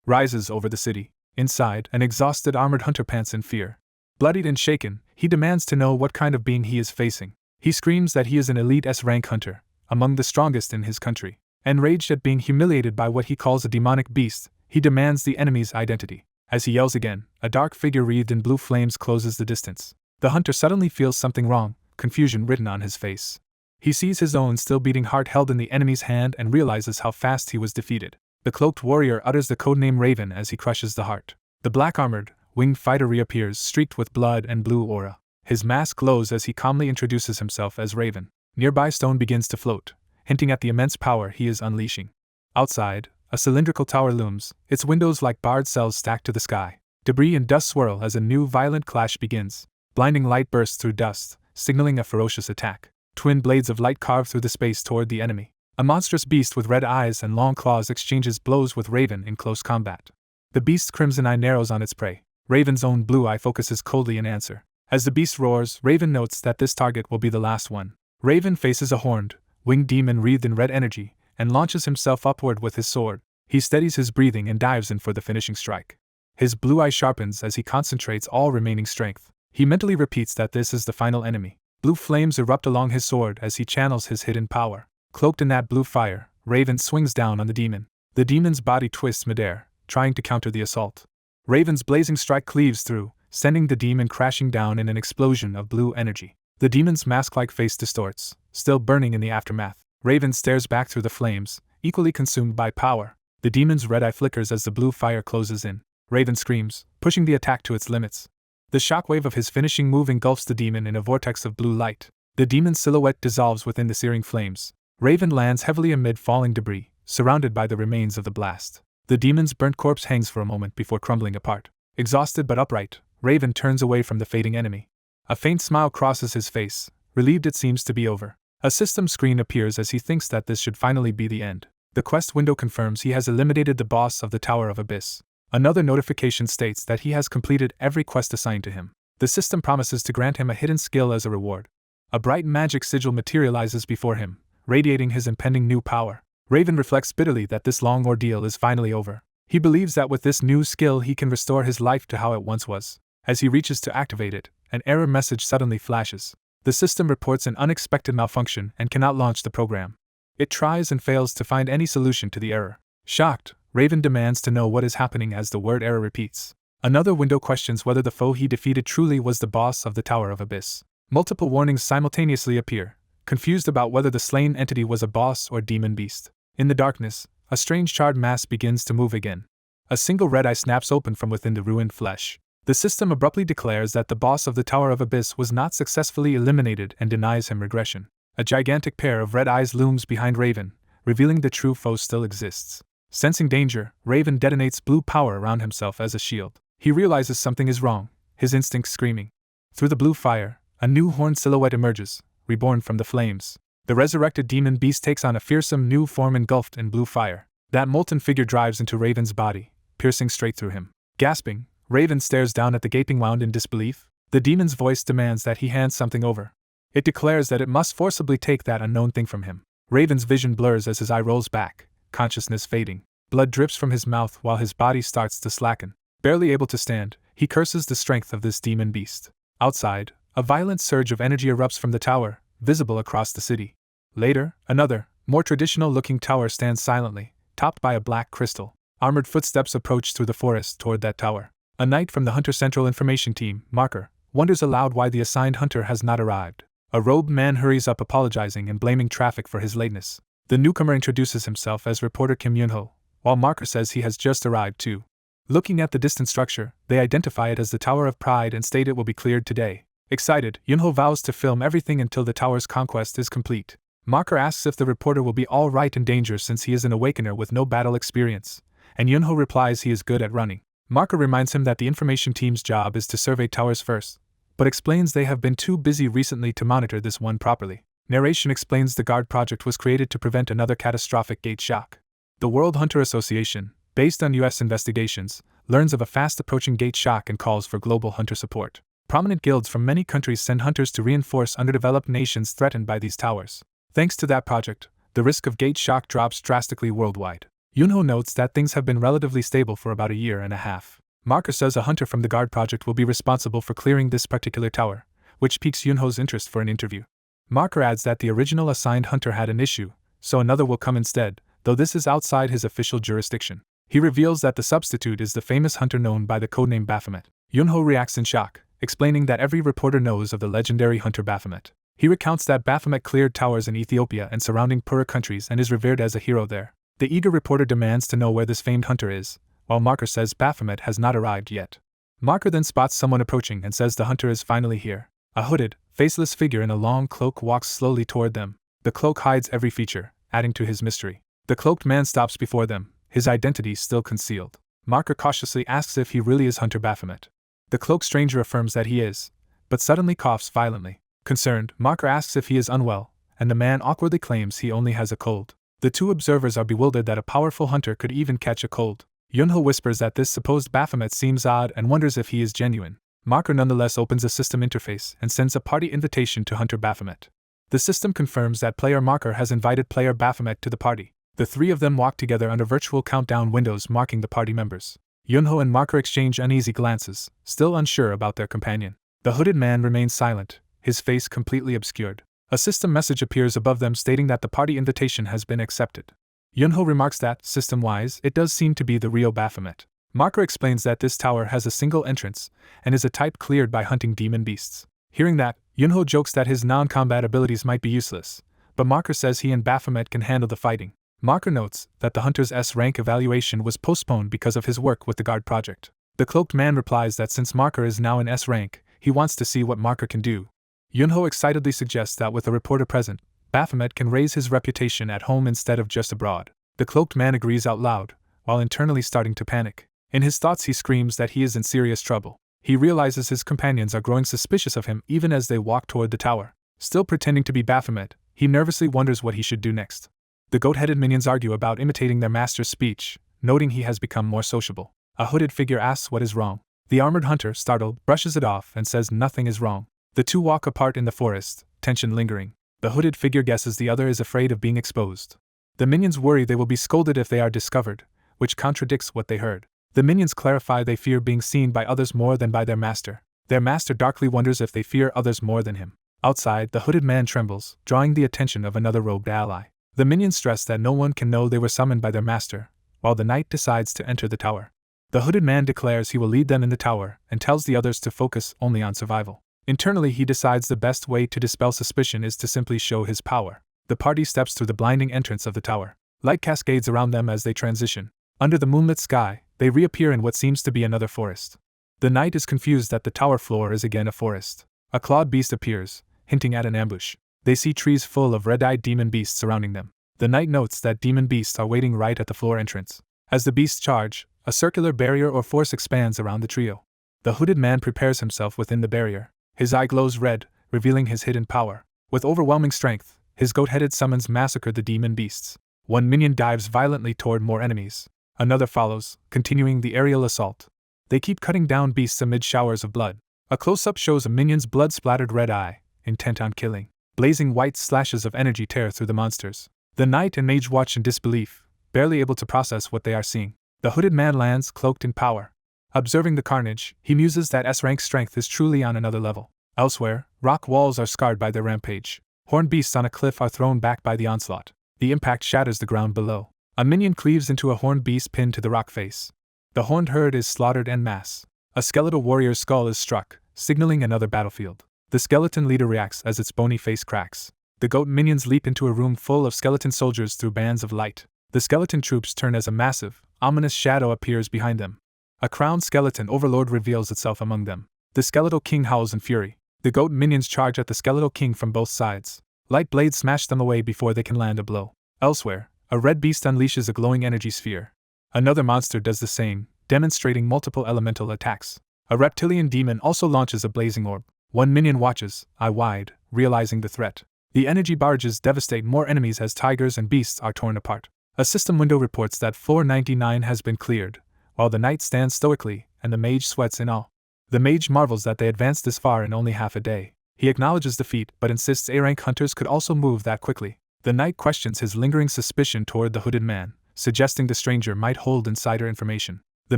rises over the city. Inside, an exhausted armored hunter pants in fear. Bloodied and shaken, he demands to know what kind of being he is facing. He screams that he is an elite S-rank hunter, among the strongest in his country. Enraged at being humiliated by what he calls a demonic beast, he demands the enemy's identity. As he yells again, a dark figure wreathed in blue flames closes the distance. The hunter suddenly feels something wrong, confusion written on his face. He sees his own still beating heart held in the enemy's hand and realizes how fast he was defeated. The cloaked warrior utters the codename Raven as he crushes the heart. The black-armored, winged fighter reappears, streaked with blood and blue aura. His mask glows as he calmly introduces himself as Raven. Nearby stone begins to float, hinting at the immense power he is unleashing. Outside, a cylindrical tower looms, its windows like barred cells stacked to the sky. Debris and dust swirl as a new violent clash begins. Blinding light bursts through dust, signaling a ferocious attack. Twin blades of light carve through the space toward the enemy. A monstrous beast with red eyes and long claws exchanges blows with Raven in close combat. The beast's crimson eye narrows on its prey. Raven's own blue eye focuses coldly in answer. As the beast roars, Raven notes that this target will be the last one. Raven faces a horned, winged demon wreathed in red energy, and launches himself upward with his sword. He steadies his breathing and dives in for the finishing strike. His blue eye sharpens as he concentrates all remaining strength. He mentally repeats that this is the final enemy. Blue flames erupt along his sword as he channels his hidden power. Cloaked in that blue fire, Raven swings down on the demon. The demon's body twists midair, trying to counter the assault. Raven's blazing strike cleaves through, sending the demon crashing down in an explosion of blue energy. The demon's mask-like face distorts, still burning in the aftermath. Raven stares back through the flames, equally consumed by power. The demon's red eye flickers as the blue fire closes in. Raven screams, pushing the attack to its limits. The shockwave of his finishing move engulfs the demon in a vortex of blue light. The demon's silhouette dissolves within the searing flames. Raven lands heavily amid falling debris, surrounded by the remains of the blast. The demon's burnt corpse hangs for a moment before crumbling apart. Exhausted but upright, Raven turns away from the fading enemy. A faint smile crosses his face, relieved it seems to be over. A system screen appears as he thinks that this should finally be the end. The quest window confirms he has eliminated the boss of the Tower of Abyss. Another notification states that he has completed every quest assigned to him. The system promises to grant him a hidden skill as a reward. A bright magic sigil materializes before him, radiating his impending new power. Raven reflects bitterly that this long ordeal is finally over. He believes that with this new skill he can restore his life to how it once was. As he reaches to activate it, an error message suddenly flashes. The system reports an unexpected malfunction and cannot launch the program. It tries and fails to find any solution to the error. Shocked, Raven demands to know what is happening as the word error repeats. Another window questions whether the foe he defeated truly was the boss of the Tower of Abyss. Multiple warnings simultaneously appear, confused about whether the slain entity was a boss or demon beast. In the darkness, a strange charred mass begins to move again. A single red eye snaps open from within the ruined flesh. The system abruptly declares that the boss of the Tower of Abyss was not successfully eliminated and denies him regression. A gigantic pair of red eyes looms behind Raven, revealing the true foe still exists. Sensing danger, Raven detonates blue power around himself as a shield. He realizes something is wrong, his instincts screaming. Through the blue fire, a new horned silhouette emerges, reborn from the flames. The resurrected demon beast takes on a fearsome new form engulfed in blue fire. That molten figure drives into Raven's body, piercing straight through him. Gasping, Raven stares down at the gaping wound in disbelief. The demon's voice demands that he hands something over. It declares that it must forcibly take that unknown thing from him. Raven's vision blurs as his eye rolls back, consciousness fading. Blood drips from his mouth while his body starts to slacken. Barely able to stand, he curses the strength of this demon beast. Outside, a violent surge of energy erupts from the tower, visible across the city. Later, another, more traditional-looking tower stands silently, topped by a black crystal. Armored footsteps approach through the forest toward that tower. A knight from the Hunter Central Information Team, Marker, wonders aloud why the assigned hunter has not arrived. A robed man hurries up apologizing and blaming traffic for his lateness. The newcomer introduces himself as reporter Kim Yunho, while Marker says he has just arrived too. Looking at the distant structure, they identify it as the Tower of Pride and state it will be cleared today. Excited, Yunho vows to film everything until the tower's conquest is complete. Marker asks if the reporter will be all right in danger since he is an awakener with no battle experience, and Yunho replies he is good at running. Marker reminds him that the information team's job is to survey towers first, but explains they have been too busy recently to monitor this one properly. Narration explains the Guard project was created to prevent another catastrophic gate shock. The World Hunter Association, based on U.S. investigations, learns of a fast-approaching gate shock and calls for global hunter support. Prominent guilds from many countries send hunters to reinforce underdeveloped nations threatened by these towers. Thanks to that project, the risk of gate shock drops drastically worldwide. Yunho notes that things have been relatively stable for about a year and a half. Marker says a hunter from the Guard project will be responsible for clearing this particular tower, which piques Yunho's interest for an interview. Marker adds that the original assigned hunter had an issue, so another will come instead, though this is outside his official jurisdiction. He reveals that the substitute is the famous hunter known by the codename Baphomet. Yunho reacts in shock, explaining that every reporter knows of the legendary hunter Baphomet. He recounts that Baphomet cleared towers in Ethiopia and surrounding Pura countries and is revered as a hero there. The eager reporter demands to know where this famed hunter is, while Marker says Baphomet has not arrived yet. Marker then spots someone approaching and says the hunter is finally here. A hooded, faceless figure in a long cloak walks slowly toward them. The cloak hides every feature, adding to his mystery. The cloaked man stops before them, his identity still concealed. Marker cautiously asks if he really is Hunter Baphomet. The cloaked stranger affirms that he is, but suddenly coughs violently. Concerned, Marker asks if he is unwell, and the man awkwardly claims he only has a cold. The two observers are bewildered that a powerful hunter could even catch a cold. Yunho whispers that this supposed Baphomet seems odd and wonders if he is genuine. Marker nonetheless opens a system interface and sends a party invitation to Hunter Baphomet. The system confirms that player Marker has invited player Baphomet to the party. The three of them walk together under virtual countdown windows marking the party members. Yunho and Marker exchange uneasy glances, still unsure about their companion. The hooded man remains silent, his face completely obscured. A system message appears above them stating that the party invitation has been accepted. Yunho remarks that, system-wise, it does seem to be the real Baphomet. Marker explains that this tower has a single entrance, and is a type cleared by hunting demon beasts. Hearing that, Yunho jokes that his non-combat abilities might be useless, but Marker says he and Baphomet can handle the fighting. Marker notes that the hunter's S-rank evaluation was postponed because of his work with the Guard project. The cloaked man replies that since Marker is now in S-rank, he wants to see what Marker can do. Yunho excitedly suggests that with a reporter present, Baphomet can raise his reputation at home instead of just abroad. The cloaked man agrees out loud, while internally starting to panic. In his thoughts he screams that he is in serious trouble. He realizes his companions are growing suspicious of him even as they walk toward the tower. Still pretending to be Baphomet, he nervously wonders what he should do next. The goat-headed minions argue about imitating their master's speech, noting he has become more sociable. A hooded figure asks what is wrong. The armored hunter, startled, brushes it off and says nothing is wrong. The two walk apart in the forest, tension lingering. The hooded figure guesses the other is afraid of being exposed. The minions worry they will be scolded if they are discovered, which contradicts what they heard. The minions clarify they fear being seen by others more than by their master. Their master darkly wonders if they fear others more than him. Outside, the hooded man trembles, drawing the attention of another robed ally. The minions stress that no one can know they were summoned by their master, while the knight decides to enter the tower. The hooded man declares he will lead them in the tower and tells the others to focus only on survival. Internally, he decides the best way to dispel suspicion is to simply show his power. The party steps through the blinding entrance of the tower. Light cascades around them as they transition. Under the moonlit sky, they reappear in what seems to be another forest. The knight is confused that the tower floor is again a forest. A clawed beast appears, hinting at an ambush. They see trees full of red-eyed demon beasts surrounding them. The knight notes that demon beasts are waiting right at the floor entrance. As the beasts charge, a circular barrier or force expands around the trio. The hooded man prepares himself within the barrier. His eye glows red, revealing his hidden power. With overwhelming strength, his goat-headed summons massacre the demon beasts. One minion dives violently toward more enemies. Another follows, continuing the aerial assault. They keep cutting down beasts amid showers of blood. A close-up shows a minion's blood-splattered red eye, intent on killing. Blazing white slashes of energy tear through the monsters. The knight and mage watch in disbelief, barely able to process what they are seeing. The hooded man lands cloaked in power. Observing the carnage, he muses that S-rank strength is truly on another level. Elsewhere, rock walls are scarred by their rampage. Horned beasts on a cliff are thrown back by the onslaught. The impact shatters the ground below. A minion cleaves into a horned beast pinned to the rock face. The horned herd is slaughtered en masse. A skeletal warrior's skull is struck, signaling another battlefield. The skeleton leader reacts as its bony face cracks. The goat minions leap into a room full of skeleton soldiers through bands of light. The skeleton troops turn as a massive, ominous shadow appears behind them. A crowned skeleton overlord reveals itself among them. The skeletal king howls in fury. The goat minions charge at the skeletal king from both sides. Light blades smash them away before they can land a blow. Elsewhere, a red beast unleashes a glowing energy sphere. Another monster does the same, demonstrating multiple elemental attacks. A reptilian demon also launches a blazing orb. One minion watches, eye wide, realizing the threat. The energy barrages devastate more enemies as tigers and beasts are torn apart. A system window reports that floor 99 has been cleared, while the knight stands stoically and the mage sweats in awe. The mage marvels that they advanced this far in only half a day. He acknowledges defeat but insists A-rank hunters could also move that quickly. The knight questions his lingering suspicion toward the hooded man, suggesting the stranger might hold insider information. The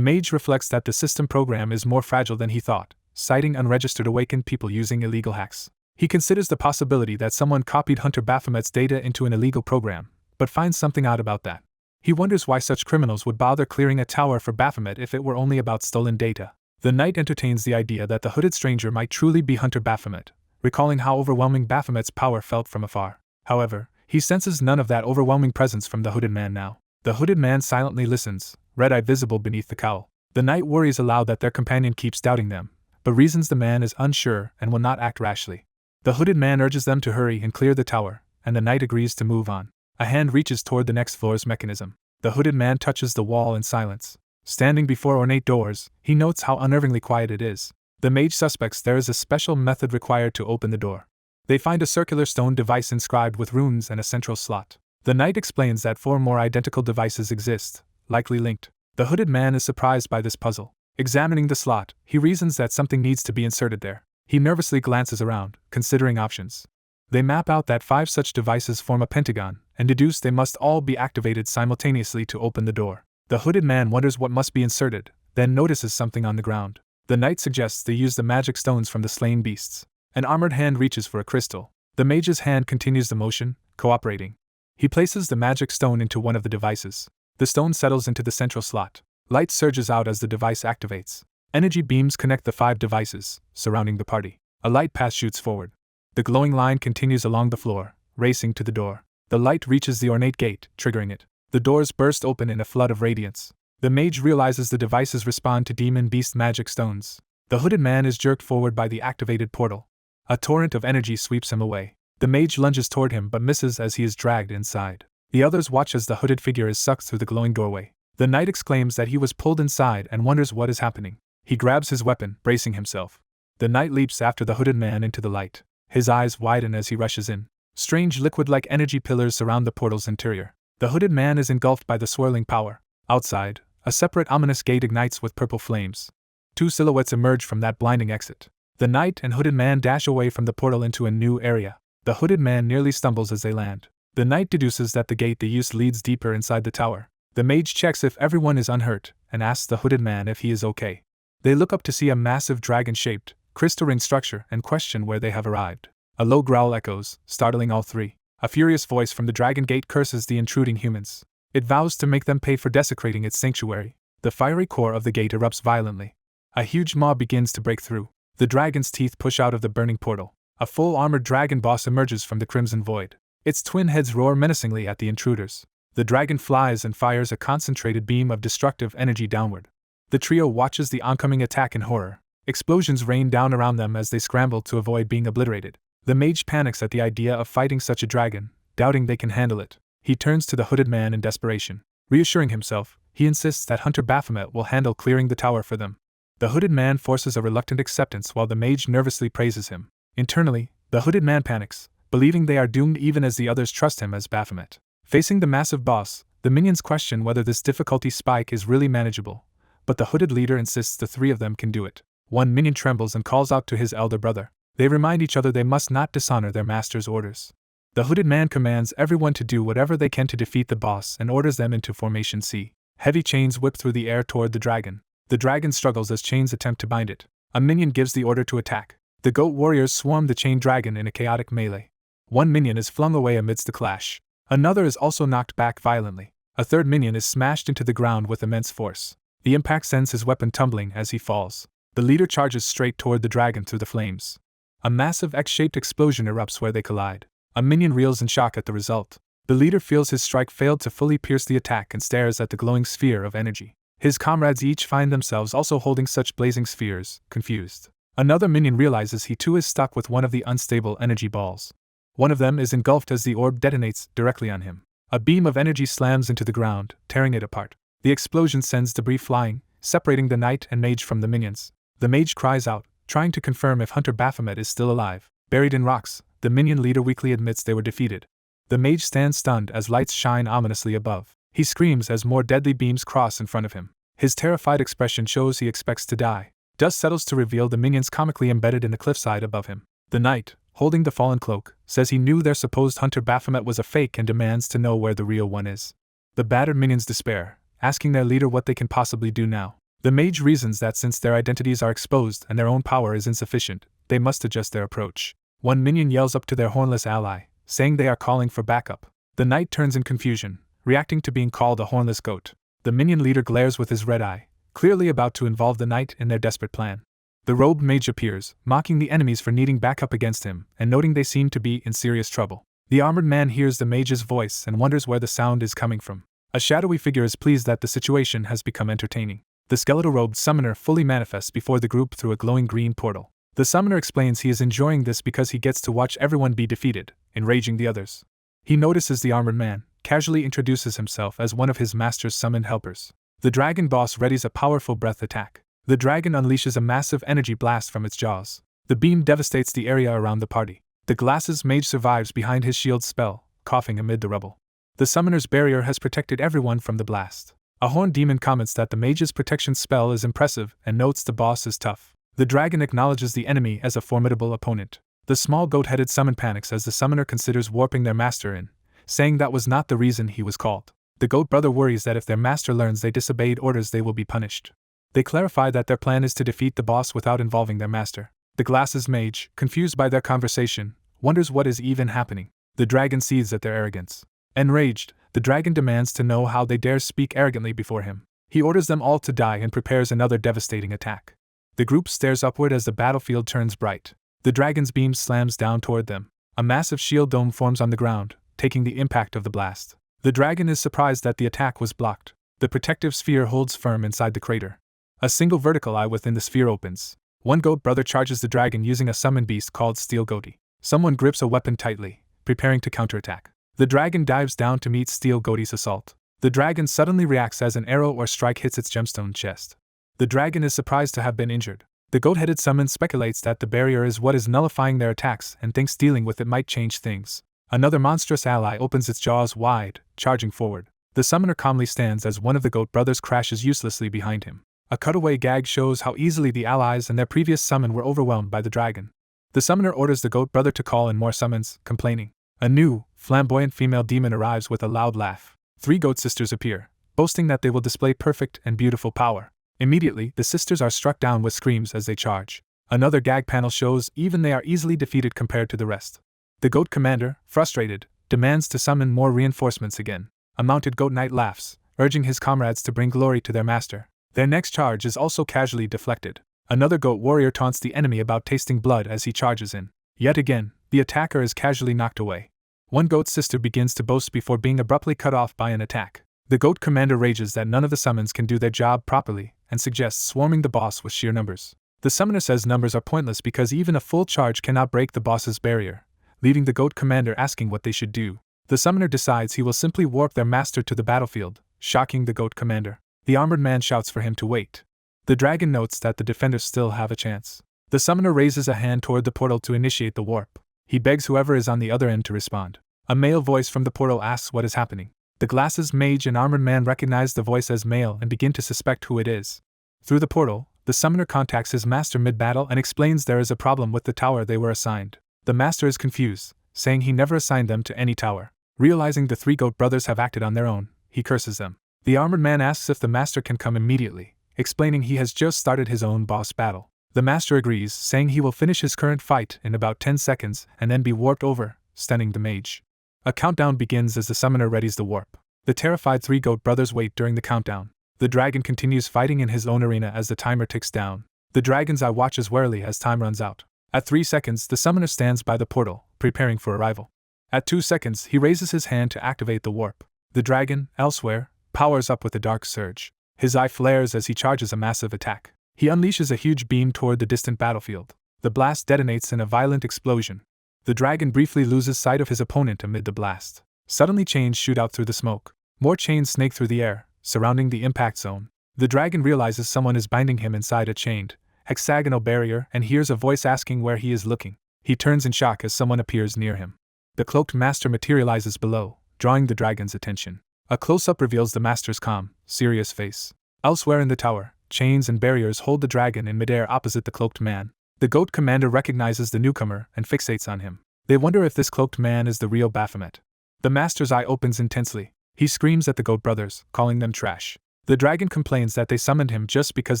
mage reflects that the system program is more fragile than he thought, citing unregistered awakened people using illegal hacks. He considers the possibility that someone copied Hunter Baphomet's data into an illegal program, but finds something odd about that. He wonders why such criminals would bother clearing a tower for Baphomet if it were only about stolen data. The knight entertains the idea that the hooded stranger might truly be Hunter Baphomet, recalling how overwhelming Baphomet's power felt from afar. However, he senses none of that overwhelming presence from the hooded man now. The hooded man silently listens, red-eye visible beneath the cowl. The knight worries aloud that their companion keeps doubting them, but reasons the man is unsure and will not act rashly. The hooded man urges them to hurry and clear the tower, and the knight agrees to move on. A hand reaches toward the next floor's mechanism. The hooded man touches the wall in silence. Standing before ornate doors, he notes how unnervingly quiet it is. The mage suspects there is a special method required to open the door. They find a circular stone device inscribed with runes and a central slot. The knight explains that 4 more identical devices exist, likely linked. The hooded man is surprised by this puzzle. Examining the slot, he reasons that something needs to be inserted there. He nervously glances around, considering options. They map out that 5 such devices form a pentagon, and deduce they must all be activated simultaneously to open the door. The hooded man wonders what must be inserted, then notices something on the ground. The knight suggests they use the magic stones from the slain beasts. An armored hand reaches for a crystal. The mage's hand continues the motion, cooperating. He places the magic stone into one of the devices. The stone settles into the central slot. Light surges out as the device activates. Energy beams connect the 5 devices, surrounding the party. A light path shoots forward. The glowing line continues along the floor, racing to the door. The light reaches the ornate gate, triggering it. The doors burst open in a flood of radiance. The mage realizes the devices respond to demon beast magic stones. The hooded man is jerked forward by the activated portal. A torrent of energy sweeps him away. The mage lunges toward him but misses as he is dragged inside. The others watch as the hooded figure is sucked through the glowing doorway. The knight exclaims that he was pulled inside and wonders what is happening. He grabs his weapon, bracing himself. The knight leaps after the hooded man into the light. His eyes widen as he rushes in. Strange liquid-like energy pillars surround the portal's interior. The hooded man is engulfed by the swirling power. Outside, a separate ominous gate ignites with purple flames. 2 silhouettes emerge from that blinding exit. The knight and hooded man dash away from the portal into a new area. The hooded man nearly stumbles as they land. The knight deduces that the gate they use leads deeper inside the tower. The mage checks if everyone is unhurt and asks the hooded man if he is okay. They look up to see a massive dragon-shaped, crystal ring structure and question where they have arrived. A low growl echoes, startling all 3. A furious voice from the Dragon Gate curses the intruding humans. It vows to make them pay for desecrating its sanctuary. The fiery core of the gate erupts violently. A huge maw begins to break through. The dragon's teeth push out of the burning portal. A full-armored dragon boss emerges from the crimson void. Its twin heads roar menacingly at the intruders. The dragon flies and fires a concentrated beam of destructive energy downward. The trio watches the oncoming attack in horror. Explosions rain down around them as they scramble to avoid being obliterated. The mage panics at the idea of fighting such a dragon, doubting they can handle it. He turns to the hooded man in desperation. Reassuring himself, he insists that Hunter Baphomet will handle clearing the tower for them. The hooded man forces a reluctant acceptance while the mage nervously praises him. Internally, the hooded man panics, believing they are doomed even as the others trust him as Baphomet. Facing the massive boss, the minions question whether this difficulty spike is really manageable, but the hooded leader insists the three of them can do it. One minion trembles and calls out to his elder brother. They remind each other they must not dishonor their master's orders. The hooded man commands everyone to do whatever they can to defeat the boss and orders them into Formation C. Heavy chains whip through the air toward the dragon. The dragon struggles as chains attempt to bind it. A minion gives the order to attack. The goat warriors swarm the chained dragon in a chaotic melee. One minion is flung away amidst the clash. Another is also knocked back violently. A third minion is smashed into the ground with immense force. The impact sends his weapon tumbling as he falls. The leader charges straight toward the dragon through the flames. A massive X-shaped explosion erupts where they collide. A minion reels in shock at the result. The leader feels his strike failed to fully pierce the attack and stares at the glowing sphere of energy. His comrades each find themselves also holding such blazing spheres, confused. Another minion realizes he too is stuck with one of the unstable energy balls. One of them is engulfed as the orb detonates directly on him. A beam of energy slams into the ground, tearing it apart. The explosion sends debris flying, separating the knight and mage from the minions. The mage cries out, trying to confirm if Hunter Baphomet is still alive. Buried in rocks, the minion leader weakly admits they were defeated. The mage stands stunned as lights shine ominously above. He screams as more deadly beams cross in front of him. His terrified expression shows he expects to die. Dust settles to reveal the minions comically embedded in the cliffside above him. The knight, holding the fallen cloak, says he knew their supposed Hunter Baphomet was a fake and demands to know where the real one is. The battered minions despair, asking their leader what they can possibly do now. The mage reasons that since their identities are exposed and their own power is insufficient, they must adjust their approach. One minion yells up to their hornless ally, saying they are calling for backup. The knight turns in confusion, reacting to being called a hornless goat. The minion leader glares with his red eye, clearly about to involve the knight in their desperate plan. The robed mage appears, mocking the enemies for needing backup against him and noting they seem to be in serious trouble. The armored man hears the mage's voice and wonders where the sound is coming from. A shadowy figure is pleased that the situation has become entertaining. The skeletal-robed summoner fully manifests before the group through a glowing green portal. The summoner explains he is enjoying this because he gets to watch everyone be defeated, enraging the others. He notices the armored man, casually introduces himself as one of his master's summoned helpers. The dragon boss readies a powerful breath attack. The dragon unleashes a massive energy blast from its jaws. The beam devastates the area around the party. The glasses mage survives behind his shield spell, coughing amid the rubble. The summoner's barrier has protected everyone from the blast. A horned demon comments that the mage's protection spell is impressive and notes the boss is tough. The dragon acknowledges the enemy as a formidable opponent. The small goat-headed summon panics as the summoner considers warping their master in, saying that was not the reason he was called. The goat brother worries that if their master learns they disobeyed orders they will be punished. They clarify that their plan is to defeat the boss without involving their master. The glasses mage, confused by their conversation, wonders what is even happening. The dragon seethes at their arrogance. Enraged, the dragon demands to know how they dare speak arrogantly before him. He orders them all to die and prepares another devastating attack. The group stares upward as the battlefield turns bright. The dragon's beam slams down toward them. A massive shield dome forms on the ground, taking the impact of the blast. The dragon is surprised that the attack was blocked. The protective sphere holds firm inside the crater. A single vertical eye within the sphere opens. One goat brother charges the dragon using a summon beast called Steel Goatee. Someone grips a weapon tightly, preparing to counterattack. The dragon dives down to meet Steel Goatee's assault. The dragon suddenly reacts as an arrow or strike hits its gemstone chest. The dragon is surprised to have been injured. The goat-headed summon speculates that the barrier is what is nullifying their attacks and thinks dealing with it might change things. Another monstrous ally opens its jaws wide, charging forward. The summoner calmly stands as one of the goat brothers crashes uselessly behind him. A cutaway gag shows how easily the allies and their previous summon were overwhelmed by the dragon. The summoner orders the goat brother to call in more summons, complaining. A new, flamboyant female demon arrives with a loud laugh. 3 goat sisters appear, boasting that they will display perfect and beautiful power. Immediately, the sisters are struck down with screams as they charge. Another gag panel shows even they are easily defeated compared to the rest. The goat commander, frustrated, demands to summon more reinforcements again. A mounted goat knight laughs, urging his comrades to bring glory to their master. Their next charge is also casually deflected. Another goat warrior taunts the enemy about tasting blood as he charges in. Yet again, the attacker is casually knocked away. One goat's sister begins to boast before being abruptly cut off by an attack. The goat commander rages that none of the summons can do their job properly and suggests swarming the boss with sheer numbers. The summoner says numbers are pointless because even a full charge cannot break the boss's barrier, leaving the goat commander asking what they should do. The summoner decides he will simply warp their master to the battlefield, shocking the goat commander. The armored man shouts for him to wait. The dragon notes that the defenders still have a chance. The summoner raises a hand toward the portal to initiate the warp. He begs whoever is on the other end to respond. A male voice from the portal asks what is happening. The glasses mage and armored man recognize the voice as male and begin to suspect who it is. Through the portal, the summoner contacts his master mid-battle and explains there is a problem with the tower they were assigned. The master is confused, saying he never assigned them to any tower. Realizing the three goat brothers have acted on their own, he curses them. The armored man asks if the master can come immediately, explaining he has just started his own boss battle. The master agrees, saying he will finish his current fight in about 10 seconds and then be warped over, stunning the mage. A countdown begins as the summoner readies the warp. The terrified three goat brothers wait during the countdown. The dragon continues fighting in his own arena as the timer ticks down. The dragon's eye watches warily as time runs out. At 3 seconds, the summoner stands by the portal, preparing for arrival. At 2 seconds, he raises his hand to activate the warp. The dragon, elsewhere, powers up with a dark surge. His eye flares as he charges a massive attack. He unleashes a huge beam toward the distant battlefield. The blast detonates in a violent explosion. The dragon briefly loses sight of his opponent amid the blast. Suddenly chains shoot out through the smoke. More chains snake through the air, surrounding the impact zone. The dragon realizes someone is binding him inside a chained, hexagonal barrier and hears a voice asking where he is looking. He turns in shock as someone appears near him. The cloaked master materializes below, drawing the dragon's attention. A close-up reveals the master's calm, serious face. Elsewhere in the tower, chains and barriers hold the dragon in midair opposite the cloaked man. The goat commander recognizes the newcomer and fixates on him. They wonder if this cloaked man is the real Baphomet. The master's eye opens intensely. He screams at the goat brothers, calling them trash. The dragon complains that they summoned him just because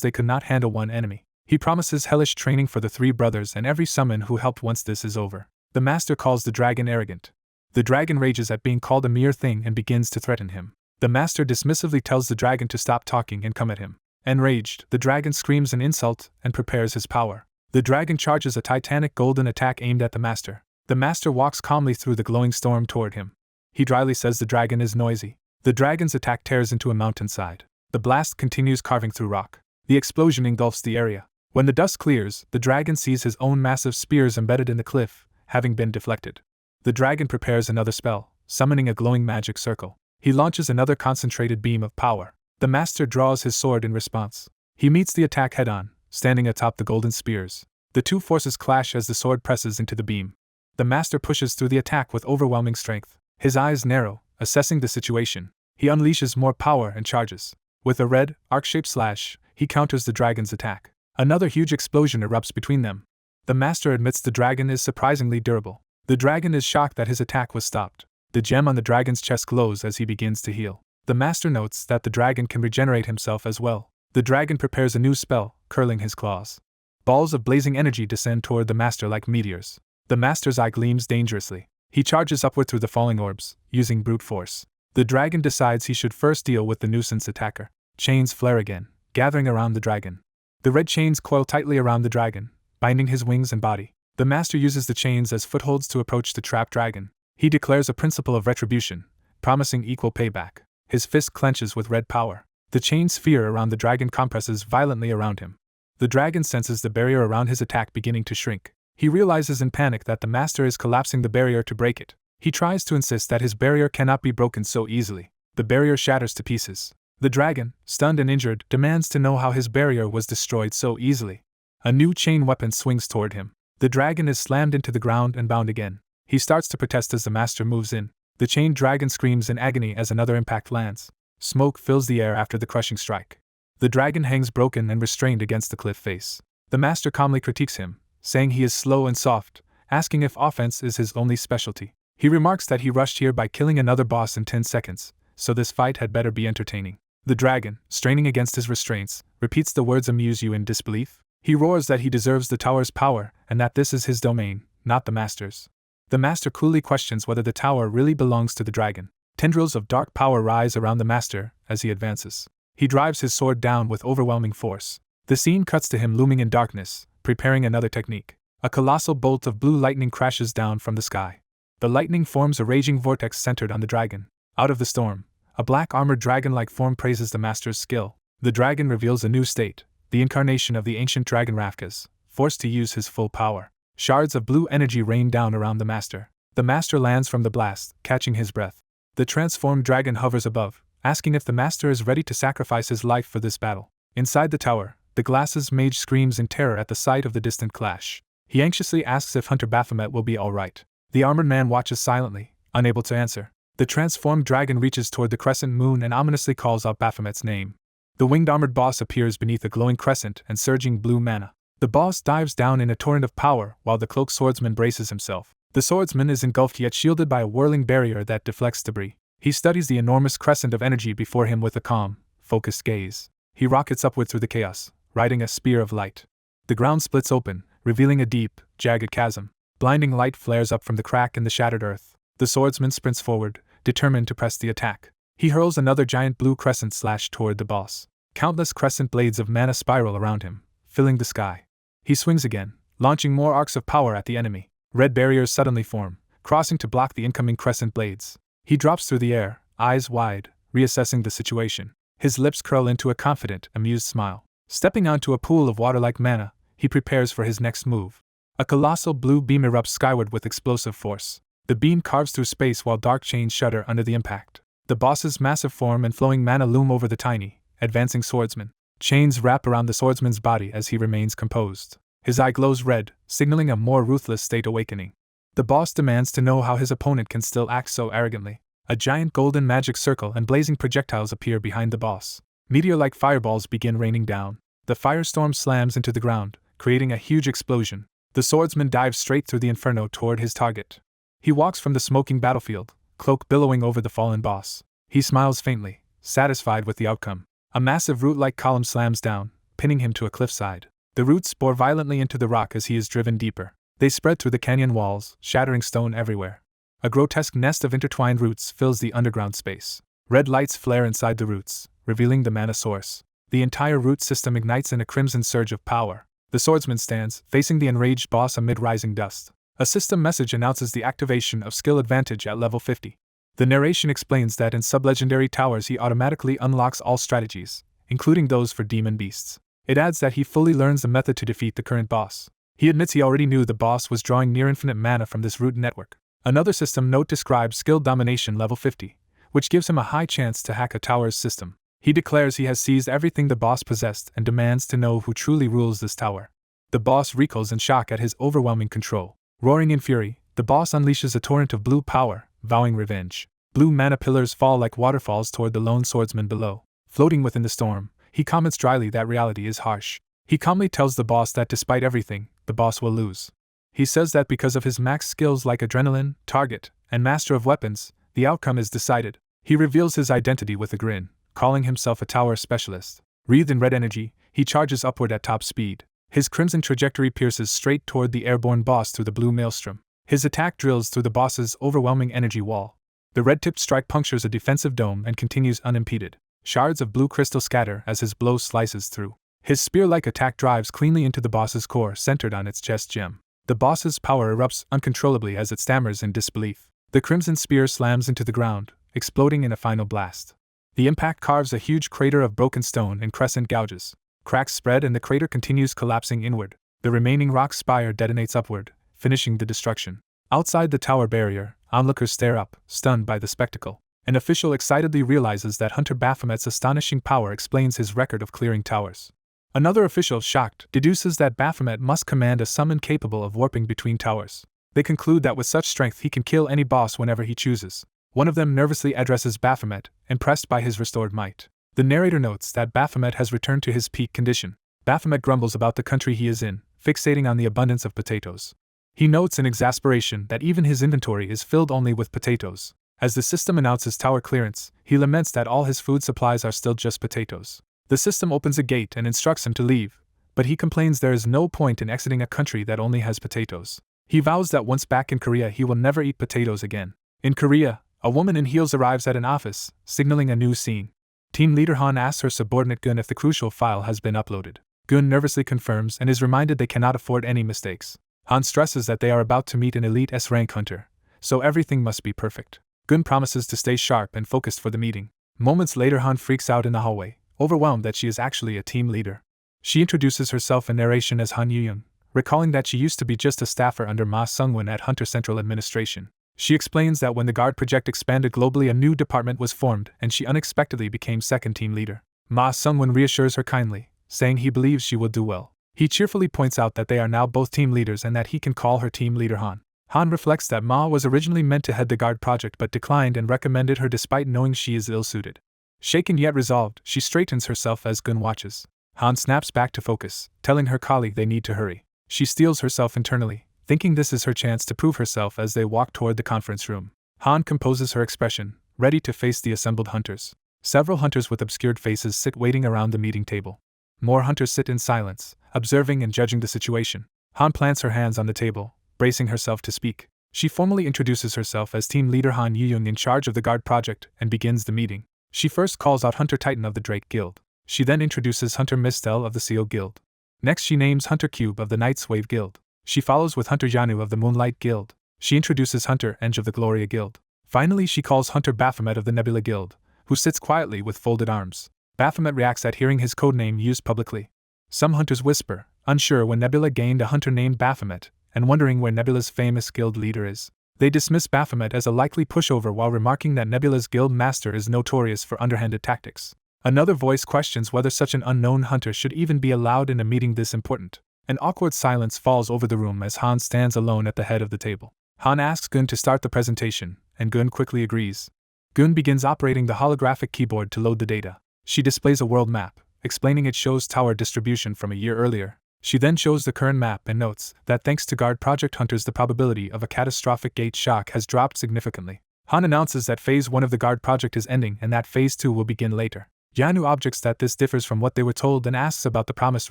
they could not handle one enemy. He promises hellish training for the three brothers and every summon who helped once this is over. The master calls the dragon arrogant. The dragon rages at being called a mere thing and begins to threaten him. The master dismissively tells the dragon to stop talking and come at him. Enraged, the dragon screams an insult and prepares his power. The dragon charges a titanic golden attack aimed at the master. The master walks calmly through the glowing storm toward him. He dryly says the dragon is noisy. The dragon's attack tears into a mountainside. The blast continues carving through rock. The explosion engulfs the area. When the dust clears, the dragon sees his own massive spears embedded in the cliff, having been deflected. The dragon prepares another spell, summoning a glowing magic circle. He launches another concentrated beam of power. The master draws his sword in response. He meets the attack head-on, standing atop the golden spears. The two forces clash as the sword presses into the beam. The master pushes through the attack with overwhelming strength. His eyes narrow, assessing the situation. He unleashes more power and charges. With a red, arc-shaped slash, he counters the dragon's attack. Another huge explosion erupts between them. The master admits the dragon is surprisingly durable. The dragon is shocked that his attack was stopped. The gem on the dragon's chest glows as he begins to heal. The master notes that the dragon can regenerate himself as well. The dragon prepares a new spell, curling his claws. Balls of blazing energy descend toward the master like meteors. The master's eye gleams dangerously. He charges upward through the falling orbs, using brute force. The dragon decides he should first deal with the nuisance attacker. Chains flare again, gathering around the dragon. The red chains coil tightly around the dragon, binding his wings and body. The master uses the chains as footholds to approach the trapped dragon. He declares a principle of retribution, promising equal payback. His fist clenches with red power. The chain sphere around the dragon compresses violently around him. The dragon senses the barrier around his attack beginning to shrink. He realizes in panic that the master is collapsing the barrier to break it. He tries to insist that his barrier cannot be broken so easily. The barrier shatters to pieces. The dragon, stunned and injured, demands to know how his barrier was destroyed so easily. A new chain weapon swings toward him. The dragon is slammed into the ground and bound again. He starts to protest as the master moves in. The chained dragon screams in agony as another impact lands. Smoke fills the air after the crushing strike. The dragon hangs broken and restrained against the cliff face. The master calmly critiques him, saying he is slow and soft, asking if offense is his only specialty. He remarks that he rushed here by killing another boss in 10 seconds, so this fight had better be entertaining. The dragon, straining against his restraints, repeats the words amuse you in disbelief. He roars that he deserves the tower's power and that this is his domain, not the master's. The master coolly questions whether the tower really belongs to the dragon. Tendrils of dark power rise around the master as he advances. He drives his sword down with overwhelming force. The scene cuts to him looming in darkness, preparing another technique. A colossal bolt of blue lightning crashes down from the sky. The lightning forms a raging vortex centered on the dragon. Out of the storm, a black armored dragon-like form praises the master's skill. The dragon reveals a new state, the incarnation of the ancient dragon Ravkas, forced to use his full power. Shards of blue energy rain down around the master. The master lands from the blast, catching his breath. The transformed dragon hovers above, asking if the master is ready to sacrifice his life for this battle. Inside the tower, the Glass's mage screams in terror at the sight of the distant clash. He anxiously asks if Hunter Baphomet will be all right. The armored man watches silently, unable to answer. The transformed dragon reaches toward the crescent moon and ominously calls out Baphomet's name. The winged armored boss appears beneath a glowing crescent and surging blue mana. The boss dives down in a torrent of power while the cloaked swordsman braces himself. The swordsman is engulfed yet shielded by a whirling barrier that deflects debris. He studies the enormous crescent of energy before him with a calm, focused gaze. He rockets upward through the chaos, riding a spear of light. The ground splits open, revealing a deep, jagged chasm. Blinding light flares up from the crack in the shattered earth. The swordsman sprints forward, determined to press the attack. He hurls another giant blue crescent slash toward the boss. Countless crescent blades of mana spiral around him, filling the sky. He swings again, launching more arcs of power at the enemy. Red barriers suddenly form, crossing to block the incoming crescent blades. He drops through the air, eyes wide, reassessing the situation. His lips curl into a confident, amused smile. Stepping onto a pool of water-like mana, he prepares for his next move. A colossal blue beam erupts skyward with explosive force. The beam carves through space while dark chains shudder under the impact. The boss's massive form and flowing mana loom over the tiny, advancing swordsman. Chains wrap around the swordsman's body as he remains composed. His eye glows red, signaling a more ruthless state awakening. The boss demands to know how his opponent can still act so arrogantly. A giant golden magic circle and blazing projectiles appear behind the boss. Meteor-like fireballs begin raining down. The firestorm slams into the ground, creating a huge explosion. The swordsman dives straight through the inferno toward his target. He walks from the smoking battlefield, cloak billowing over the fallen boss. He smiles faintly, satisfied with the outcome. A massive root-like column slams down, pinning him to a cliffside. The roots bore violently into the rock as he is driven deeper. They spread through the canyon walls, shattering stone everywhere. A grotesque nest of intertwined roots fills the underground space. Red lights flare inside the roots, revealing the mana source. The entire root system ignites in a crimson surge of power. The swordsman stands, facing the enraged boss amid rising dust. A system message announces the activation of skill advantage at level 50. The narration explains that in sub-legendary towers he automatically unlocks all strategies, including those for demon beasts. It adds that he fully learns the method to defeat the current boss. He admits he already knew the boss was drawing near infinite mana from this root network. Another system note describes skill domination level 50, which gives him a high chance to hack a tower's system. He declares he has seized everything the boss possessed and demands to know who truly rules this tower. The boss recoils in shock at his overwhelming control. Roaring in fury, the boss unleashes a torrent of blue power, vowing revenge. Blue mana pillars fall like waterfalls toward the lone swordsman below. Floating within the storm, he comments dryly that reality is harsh. He calmly tells the boss that despite everything, the boss will lose. He says that because of his max skills like Adrenaline, Target, and Master of Weapons, the outcome is decided. He reveals his identity with a grin, calling himself a tower specialist. Wreathed in red energy, he charges upward at top speed. His crimson trajectory pierces straight toward the airborne boss through the blue maelstrom. His attack drills through the boss's overwhelming energy wall. The red-tipped strike punctures a defensive dome and continues unimpeded. Shards of blue crystal scatter as his blow slices through. His spear-like attack drives cleanly into the boss's core centered on its chest gem. The boss's power erupts uncontrollably as it stammers in disbelief. The crimson spear slams into the ground, exploding in a final blast. The impact carves a huge crater of broken stone and crescent gouges. Cracks spread and the crater continues collapsing inward. The remaining rock spire detonates upward, finishing the destruction. Outside the tower barrier, onlookers stare up, stunned by the spectacle. An official excitedly realizes that Hunter Baphomet's astonishing power explains his record of clearing towers. Another official, shocked, deduces that Baphomet must command a summon capable of warping between towers. They conclude that with such strength he can kill any boss whenever he chooses. One of them nervously addresses Baphomet, impressed by his restored might. The narrator notes that Baphomet has returned to his peak condition. Baphomet grumbles about the country he is in, fixating on the abundance of potatoes. He notes in exasperation that even his inventory is filled only with potatoes. As the system announces tower clearance, he laments that all his food supplies are still just potatoes. The system opens a gate and instructs him to leave, but he complains there is no point in exiting a country that only has potatoes. He vows that once back in Korea he will never eat potatoes again. In Korea, a woman in heels arrives at an office, signaling a new scene. Team leader Han asks her subordinate Gun if the crucial file has been uploaded. Gun nervously confirms and is reminded they cannot afford any mistakes. Han stresses that they are about to meet an elite S-rank hunter, so everything must be perfect. Gun promises to stay sharp and focused for the meeting. Moments later, Han freaks out in the hallway, overwhelmed that she is actually a team leader. She introduces herself in narration as Han Yoo-young, recalling that she used to be just a staffer under Ma Sung-won at Hunter Central Administration. She explains that when the Guard project expanded globally, a new department was formed and she unexpectedly became second team leader. Ma Sung-won reassures her kindly, saying he believes she will do well. He cheerfully points out that they are now both team leaders and that he can call her team leader Han. Han reflects that Ma was originally meant to head the Guard project but declined and recommended her despite knowing she is ill-suited. Shaken yet resolved, she straightens herself as Gun watches. Han snaps back to focus, telling her colleague they need to hurry. She steels herself internally, thinking this is her chance to prove herself as they walk toward the conference room. Han composes her expression, ready to face the assembled hunters. Several hunters with obscured faces sit waiting around the meeting table. More hunters sit in silence, observing and judging the situation. Han plants her hands on the table, bracing herself to speak. She formally introduces herself as team leader Han Yoo-young in charge of the Guard project and begins the meeting. She first calls out Hunter Titan of the Drake Guild. She then introduces Hunter Mistel of the Seal Guild. Next she names Hunter Cube of the Night's Wave Guild. She follows with Hunter Yanu of the Moonlight Guild. She introduces Hunter Eng of the Gloria Guild. Finally she calls Hunter Baphomet of the Nebula Guild, who sits quietly with folded arms. Baphomet reacts at hearing his codename used publicly. Some hunters whisper, unsure when Nebula gained a hunter named Baphomet, and wondering where Nebula's famous guild leader is. They dismiss Baphomet as a likely pushover while remarking that Nebula's guild master is notorious for underhanded tactics. Another voice questions whether such an unknown hunter should even be allowed in a meeting this important. An awkward silence falls over the room as Han stands alone at the head of the table. Han asks Gun to start the presentation, and Gun quickly agrees. Gun begins operating the holographic keyboard to load the data. She displays a world map, explaining it shows tower distribution from a year earlier. She then shows the current map and notes that thanks to Guard project hunters the probability of a catastrophic gate shock has dropped significantly. Han announces that Phase 1 of the Guard project is ending and that Phase 2 will begin later. Yanu objects that this differs from what they were told and asks about the promised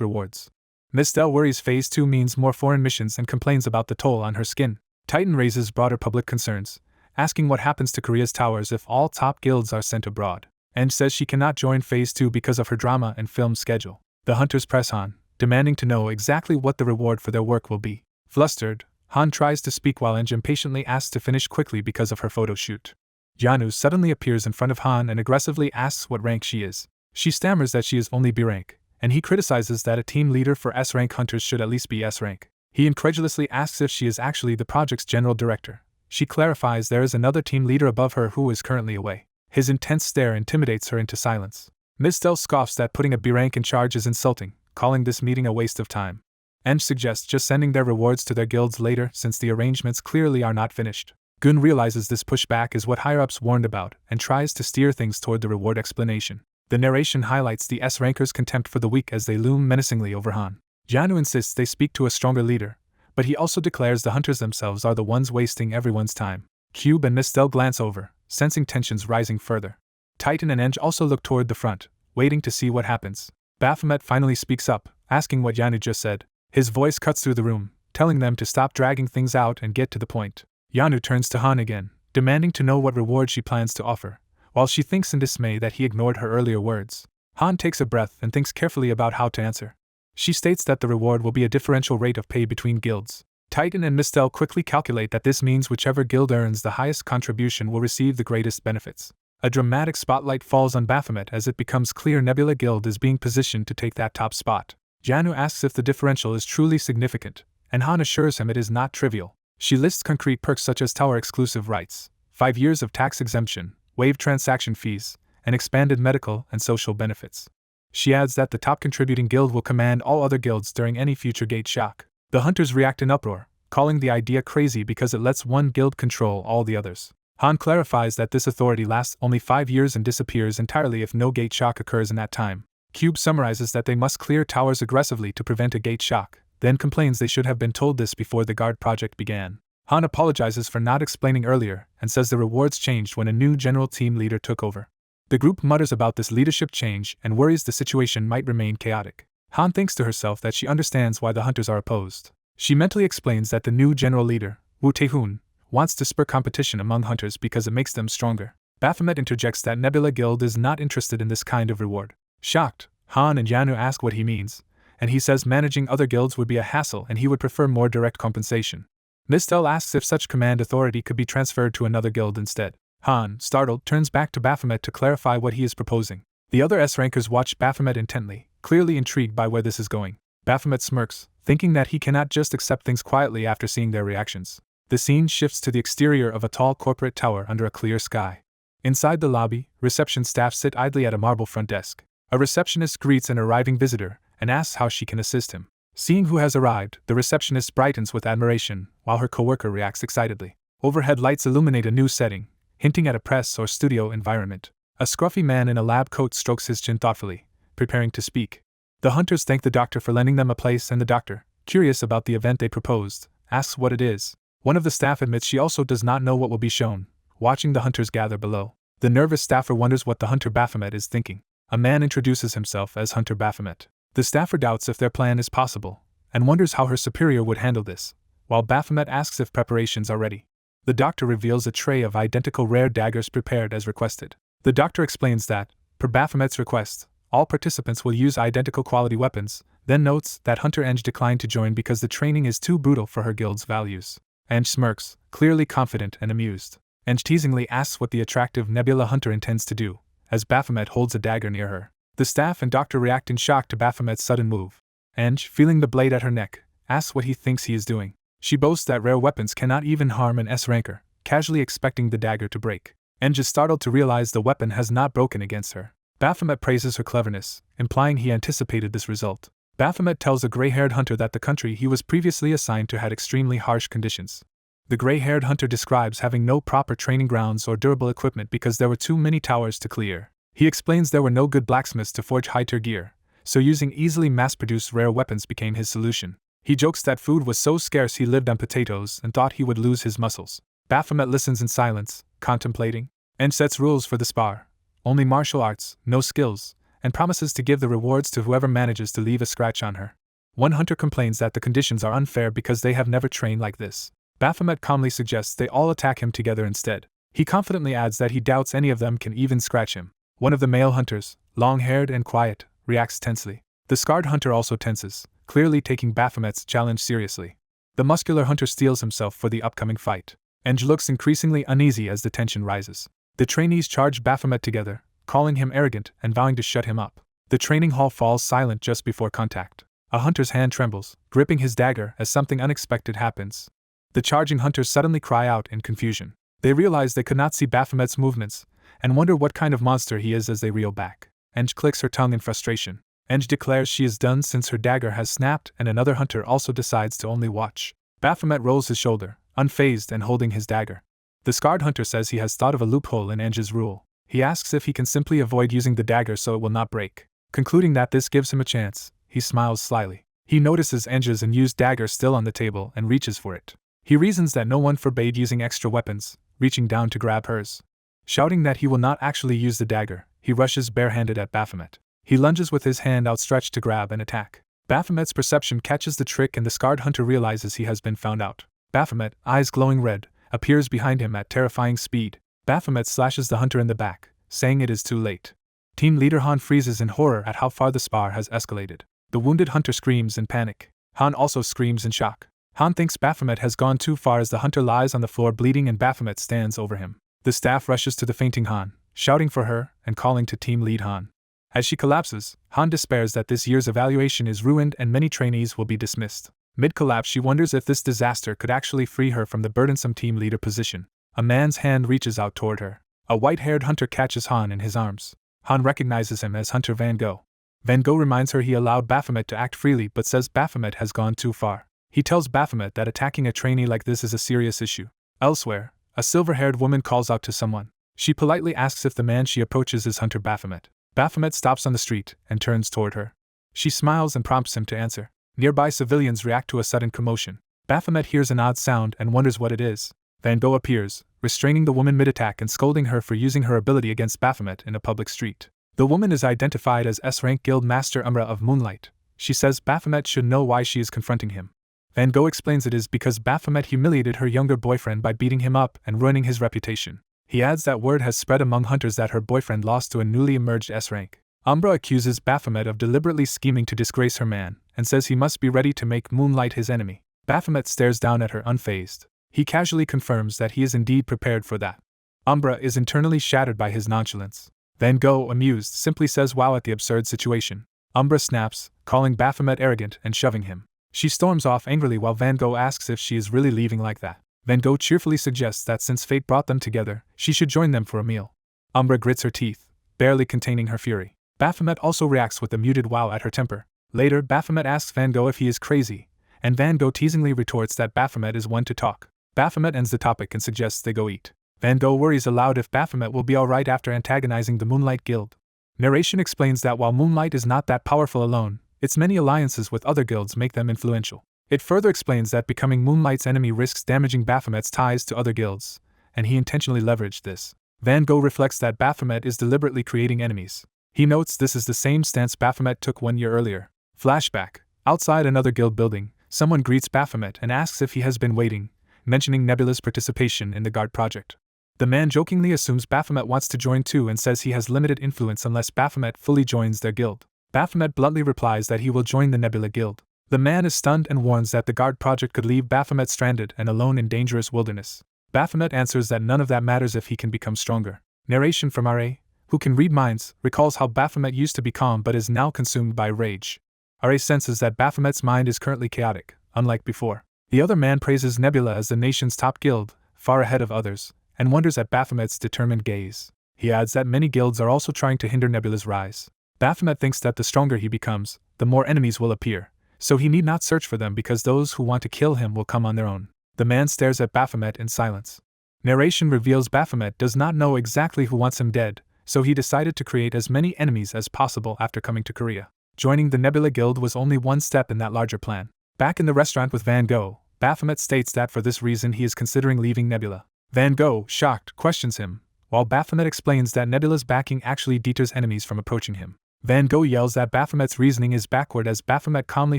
rewards. Mistel worries Phase 2 means more foreign missions and complains about the toll on her skin. Titan raises broader public concerns, asking what happens to Korea's towers if all top guilds are sent abroad. And says she cannot join Phase 2 because of her drama and film schedule. The hunters press Han, demanding to know exactly what the reward for their work will be. Flustered, Han tries to speak while Eng impatiently asks to finish quickly because of her photo shoot. Yanu suddenly appears in front of Han and aggressively asks what rank she is. She stammers that she is only B rank, and he criticizes that a team leader for S rank hunters should at least be S rank. He incredulously asks if she is actually the project's general director. She clarifies there is another team leader above her who is currently away. His intense stare intimidates her into silence. Mistel scoffs that putting a B rank in charge is insulting, calling this meeting a waste of time. Eng suggests just sending their rewards to their guilds later since the arrangements clearly are not finished. Gun realizes this pushback is what higher-ups warned about and tries to steer things toward the reward explanation. The narration highlights the S-rankers' contempt for the weak as they loom menacingly over Han. Yanu insists they speak to a stronger leader, but he also declares the hunters themselves are the ones wasting everyone's time. Cube and Mistel glance over, sensing tensions rising further. Titan and Eng also look toward the front, waiting to see what happens. Baphomet finally speaks up, asking what Yanu just said. His voice cuts through the room, telling them to stop dragging things out and get to the point. Yanu turns to Han again, demanding to know what reward she plans to offer, while she thinks in dismay that he ignored her earlier words. Han takes a breath and thinks carefully about how to answer. She states that the reward will be a differential rate of pay between guilds. Titan and Mistel quickly calculate that this means whichever guild earns the highest contribution will receive the greatest benefits. A dramatic spotlight falls on Baphomet as it becomes clear Nebula Guild is being positioned to take that top spot. Yanu asks if the differential is truly significant, and Han assures him it is not trivial. She lists concrete perks such as tower exclusive rights, 5 years of tax exemption, waived transaction fees, and expanded medical and social benefits. She adds that the top contributing guild will command all other guilds during any future gate shock. The hunters react in uproar, calling the idea crazy because it lets one guild control all the others. Han clarifies that this authority lasts only 5 years and disappears entirely if no gate shock occurs in that time. Cube summarizes that they must clear towers aggressively to prevent a gate shock, then complains they should have been told this before the Guard project began. Han apologizes for not explaining earlier and says the rewards changed when a new general team leader took over. The group mutters about this leadership change and worries the situation might remain chaotic. Han thinks to herself that she understands why the hunters are opposed. She mentally explains that the new general leader, Wu Taehun, wants to spur competition among hunters because it makes them stronger. Baphomet interjects that Nebula Guild is not interested in this kind of reward. Shocked, Han and Yanu ask what he means, and he says managing other guilds would be a hassle and he would prefer more direct compensation. Mistel asks if such command authority could be transferred to another guild instead. Han, startled, turns back to Baphomet to clarify what he is proposing. The other S-rankers watch Baphomet intently, clearly intrigued by where this is going. Baphomet smirks, thinking that he cannot just accept things quietly after seeing their reactions. The scene shifts to the exterior of a tall corporate tower under a clear sky. Inside the lobby, reception staff sit idly at a marble front desk. A receptionist greets an arriving visitor and asks how she can assist him. Seeing who has arrived, the receptionist brightens with admiration, while her coworker reacts excitedly. Overhead lights illuminate a new setting, hinting at a press or studio environment. A scruffy man in a lab coat strokes his chin thoughtfully, preparing to speak. The hunters thank the doctor for lending them a place, and the doctor, curious about the event they proposed, asks what it is. One of the staff admits she also does not know what will be shown, watching the hunters gather below. The nervous staffer wonders what the hunter Baphomet is thinking. A man introduces himself as Hunter Baphomet. The staffer doubts if their plan is possible, and wonders how her superior would handle this, while Baphomet asks if preparations are ready. The doctor reveals a tray of identical rare daggers prepared as requested. The doctor explains that, per Baphomet's request, all participants will use identical quality weapons, then notes that Hunter Eng declined to join because the training is too brutal for her guild's values. Eng smirks, clearly confident and amused. Eng teasingly asks what the attractive Nebula Hunter intends to do, as Baphomet holds a dagger near her. The staff and doctor react in shock to Baphomet's sudden move. Eng, feeling the blade at her neck, asks what he thinks he is doing. She boasts that rare weapons cannot even harm an S-ranker, casually expecting the dagger to break. Eng is startled to realize the weapon has not broken against her. Baphomet praises her cleverness, implying he anticipated this result. Baphomet tells a gray-haired hunter that the country he was previously assigned to had extremely harsh conditions. The gray-haired hunter describes having no proper training grounds or durable equipment because there were too many towers to clear. He explains there were no good blacksmiths to forge high-tier gear, so using easily mass-produced rare weapons became his solution. He jokes that food was so scarce he lived on potatoes and thought he would lose his muscles. Baphomet listens in silence, contemplating, and sets rules for the spar. Only martial arts, no skills, and promises to give the rewards to whoever manages to leave a scratch on her. One hunter complains that the conditions are unfair because they have never trained like this. Baphomet calmly suggests they all attack him together instead. He confidently adds that he doubts any of them can even scratch him. One of the male hunters, long-haired and quiet, reacts tensely. The scarred hunter also tenses, clearly taking Baphomet's challenge seriously. The muscular hunter steels himself for the upcoming fight. Eng looks increasingly uneasy as the tension rises. The trainees charge Baphomet together, calling him arrogant and vowing to shut him up. The training hall falls silent just before contact. A hunter's hand trembles, gripping his dagger as something unexpected happens. The charging hunters suddenly cry out in confusion. They realize they could not see Baphomet's movements, and wonder what kind of monster he is as they reel back. Eng clicks her tongue in frustration. Eng declares she is done since her dagger has snapped, and another hunter also decides to only watch. Baphomet rolls his shoulder, unfazed and holding his dagger. The scarred hunter says he has thought of a loophole in Eng's rule. He asks if he can simply avoid using the dagger so it will not break. Concluding that this gives him a chance, he smiles slyly. He notices Eng's unused dagger still on the table and reaches for it. He reasons that no one forbade using extra weapons, reaching down to grab hers. Shouting that he will not actually use the dagger, he rushes barehanded at Baphomet. He lunges with his hand outstretched to grab and attack. Baphomet's perception catches the trick and the scarred hunter realizes he has been found out. Baphomet, eyes glowing red, appears behind him at terrifying speed. Baphomet slashes the hunter in the back, saying it is too late. Team leader Han freezes in horror at how far the spar has escalated. The wounded hunter screams in panic. Han also screams in shock. Han thinks Baphomet has gone too far as the hunter lies on the floor bleeding and Baphomet stands over him. The staff rushes to the fainting Han, shouting for her and calling to team lead Han. As she collapses, Han despairs that this year's evaluation is ruined and many trainees will be dismissed. Mid-collapse, she wonders if this disaster could actually free her from the burdensome team leader position. A man's hand reaches out toward her. A white-haired hunter catches Han in his arms. Han recognizes him as Hunter Van Gogh. Van Gogh reminds her he allowed Baphomet to act freely but says Baphomet has gone too far. He tells Baphomet that attacking a trainee like this is a serious issue. Elsewhere, a silver-haired woman calls out to someone. She politely asks if the man she approaches is Hunter Baphomet. Baphomet stops on the street and turns toward her. She smiles and prompts him to answer. Nearby civilians react to a sudden commotion. Baphomet hears an odd sound and wonders what it is. Van Gogh appears, restraining the woman mid-attack and scolding her for using her ability against Baphomet in a public street. The woman is identified as S-rank Guild Master Umra of Moonlight. She says Baphomet should know why she is confronting him. Van Gogh explains it is because Baphomet humiliated her younger boyfriend by beating him up and ruining his reputation. He adds that word has spread among hunters that her boyfriend lost to a newly emerged S rank. Umbra accuses Baphomet of deliberately scheming to disgrace her man, and says he must be ready to make Moonlight his enemy. Baphomet stares down at her unfazed. He casually confirms that he is indeed prepared for that. Umbra is internally shattered by his nonchalance. Van Gogh, amused, simply says wow at the absurd situation. Umbra snaps, calling Baphomet arrogant and shoving him. She storms off angrily while Van Gogh asks if she is really leaving like that. Van Gogh cheerfully suggests that since fate brought them together, she should join them for a meal. Umbra grits her teeth, barely containing her fury. Baphomet also reacts with a muted wow at her temper. Later, Baphomet asks Van Gogh if he is crazy, and Van Gogh teasingly retorts that Baphomet is one to talk. Baphomet ends the topic and suggests they go eat. Van Gogh worries aloud if Baphomet will be alright after antagonizing the Moonlight Guild. Narration explains that while Moonlight is not that powerful alone, its many alliances with other guilds make them influential. It further explains that becoming Moonlight's enemy risks damaging Baphomet's ties to other guilds, and he intentionally leveraged this. Van Gogh reflects that Baphomet is deliberately creating enemies. He notes this is the same stance Baphomet took 1 year earlier. Flashback. Outside another guild building, someone greets Baphomet and asks if he has been waiting, mentioning Nebula's participation in the Guard project. The man jokingly assumes Baphomet wants to join too and says he has limited influence unless Baphomet fully joins their guild. Baphomet bluntly replies that he will join the Nebula Guild. The man is stunned and warns that the Guard project could leave Baphomet stranded and alone in dangerous wilderness. Baphomet answers that none of that matters if he can become stronger. Narration from Are, who can read minds, recalls how Baphomet used to be calm but is now consumed by rage. Are senses that Baphomet's mind is currently chaotic, unlike before. The other man praises Nebula as the nation's top guild, far ahead of others, and wonders at Baphomet's determined gaze. He adds that many guilds are also trying to hinder Nebula's rise. Baphomet thinks that the stronger he becomes, the more enemies will appear, so he need not search for them because those who want to kill him will come on their own. The man stares at Baphomet in silence. Narration reveals Baphomet does not know exactly who wants him dead, so he decided to create as many enemies as possible after coming to Korea. Joining the Nebula Guild was only one step in that larger plan. Back in the restaurant with Van Gogh, Baphomet states that for this reason he is considering leaving Nebula. Van Gogh, shocked, questions him, while Baphomet explains that Nebula's backing actually deters enemies from approaching him. Van Gogh yells that Baphomet's reasoning is backward as Baphomet calmly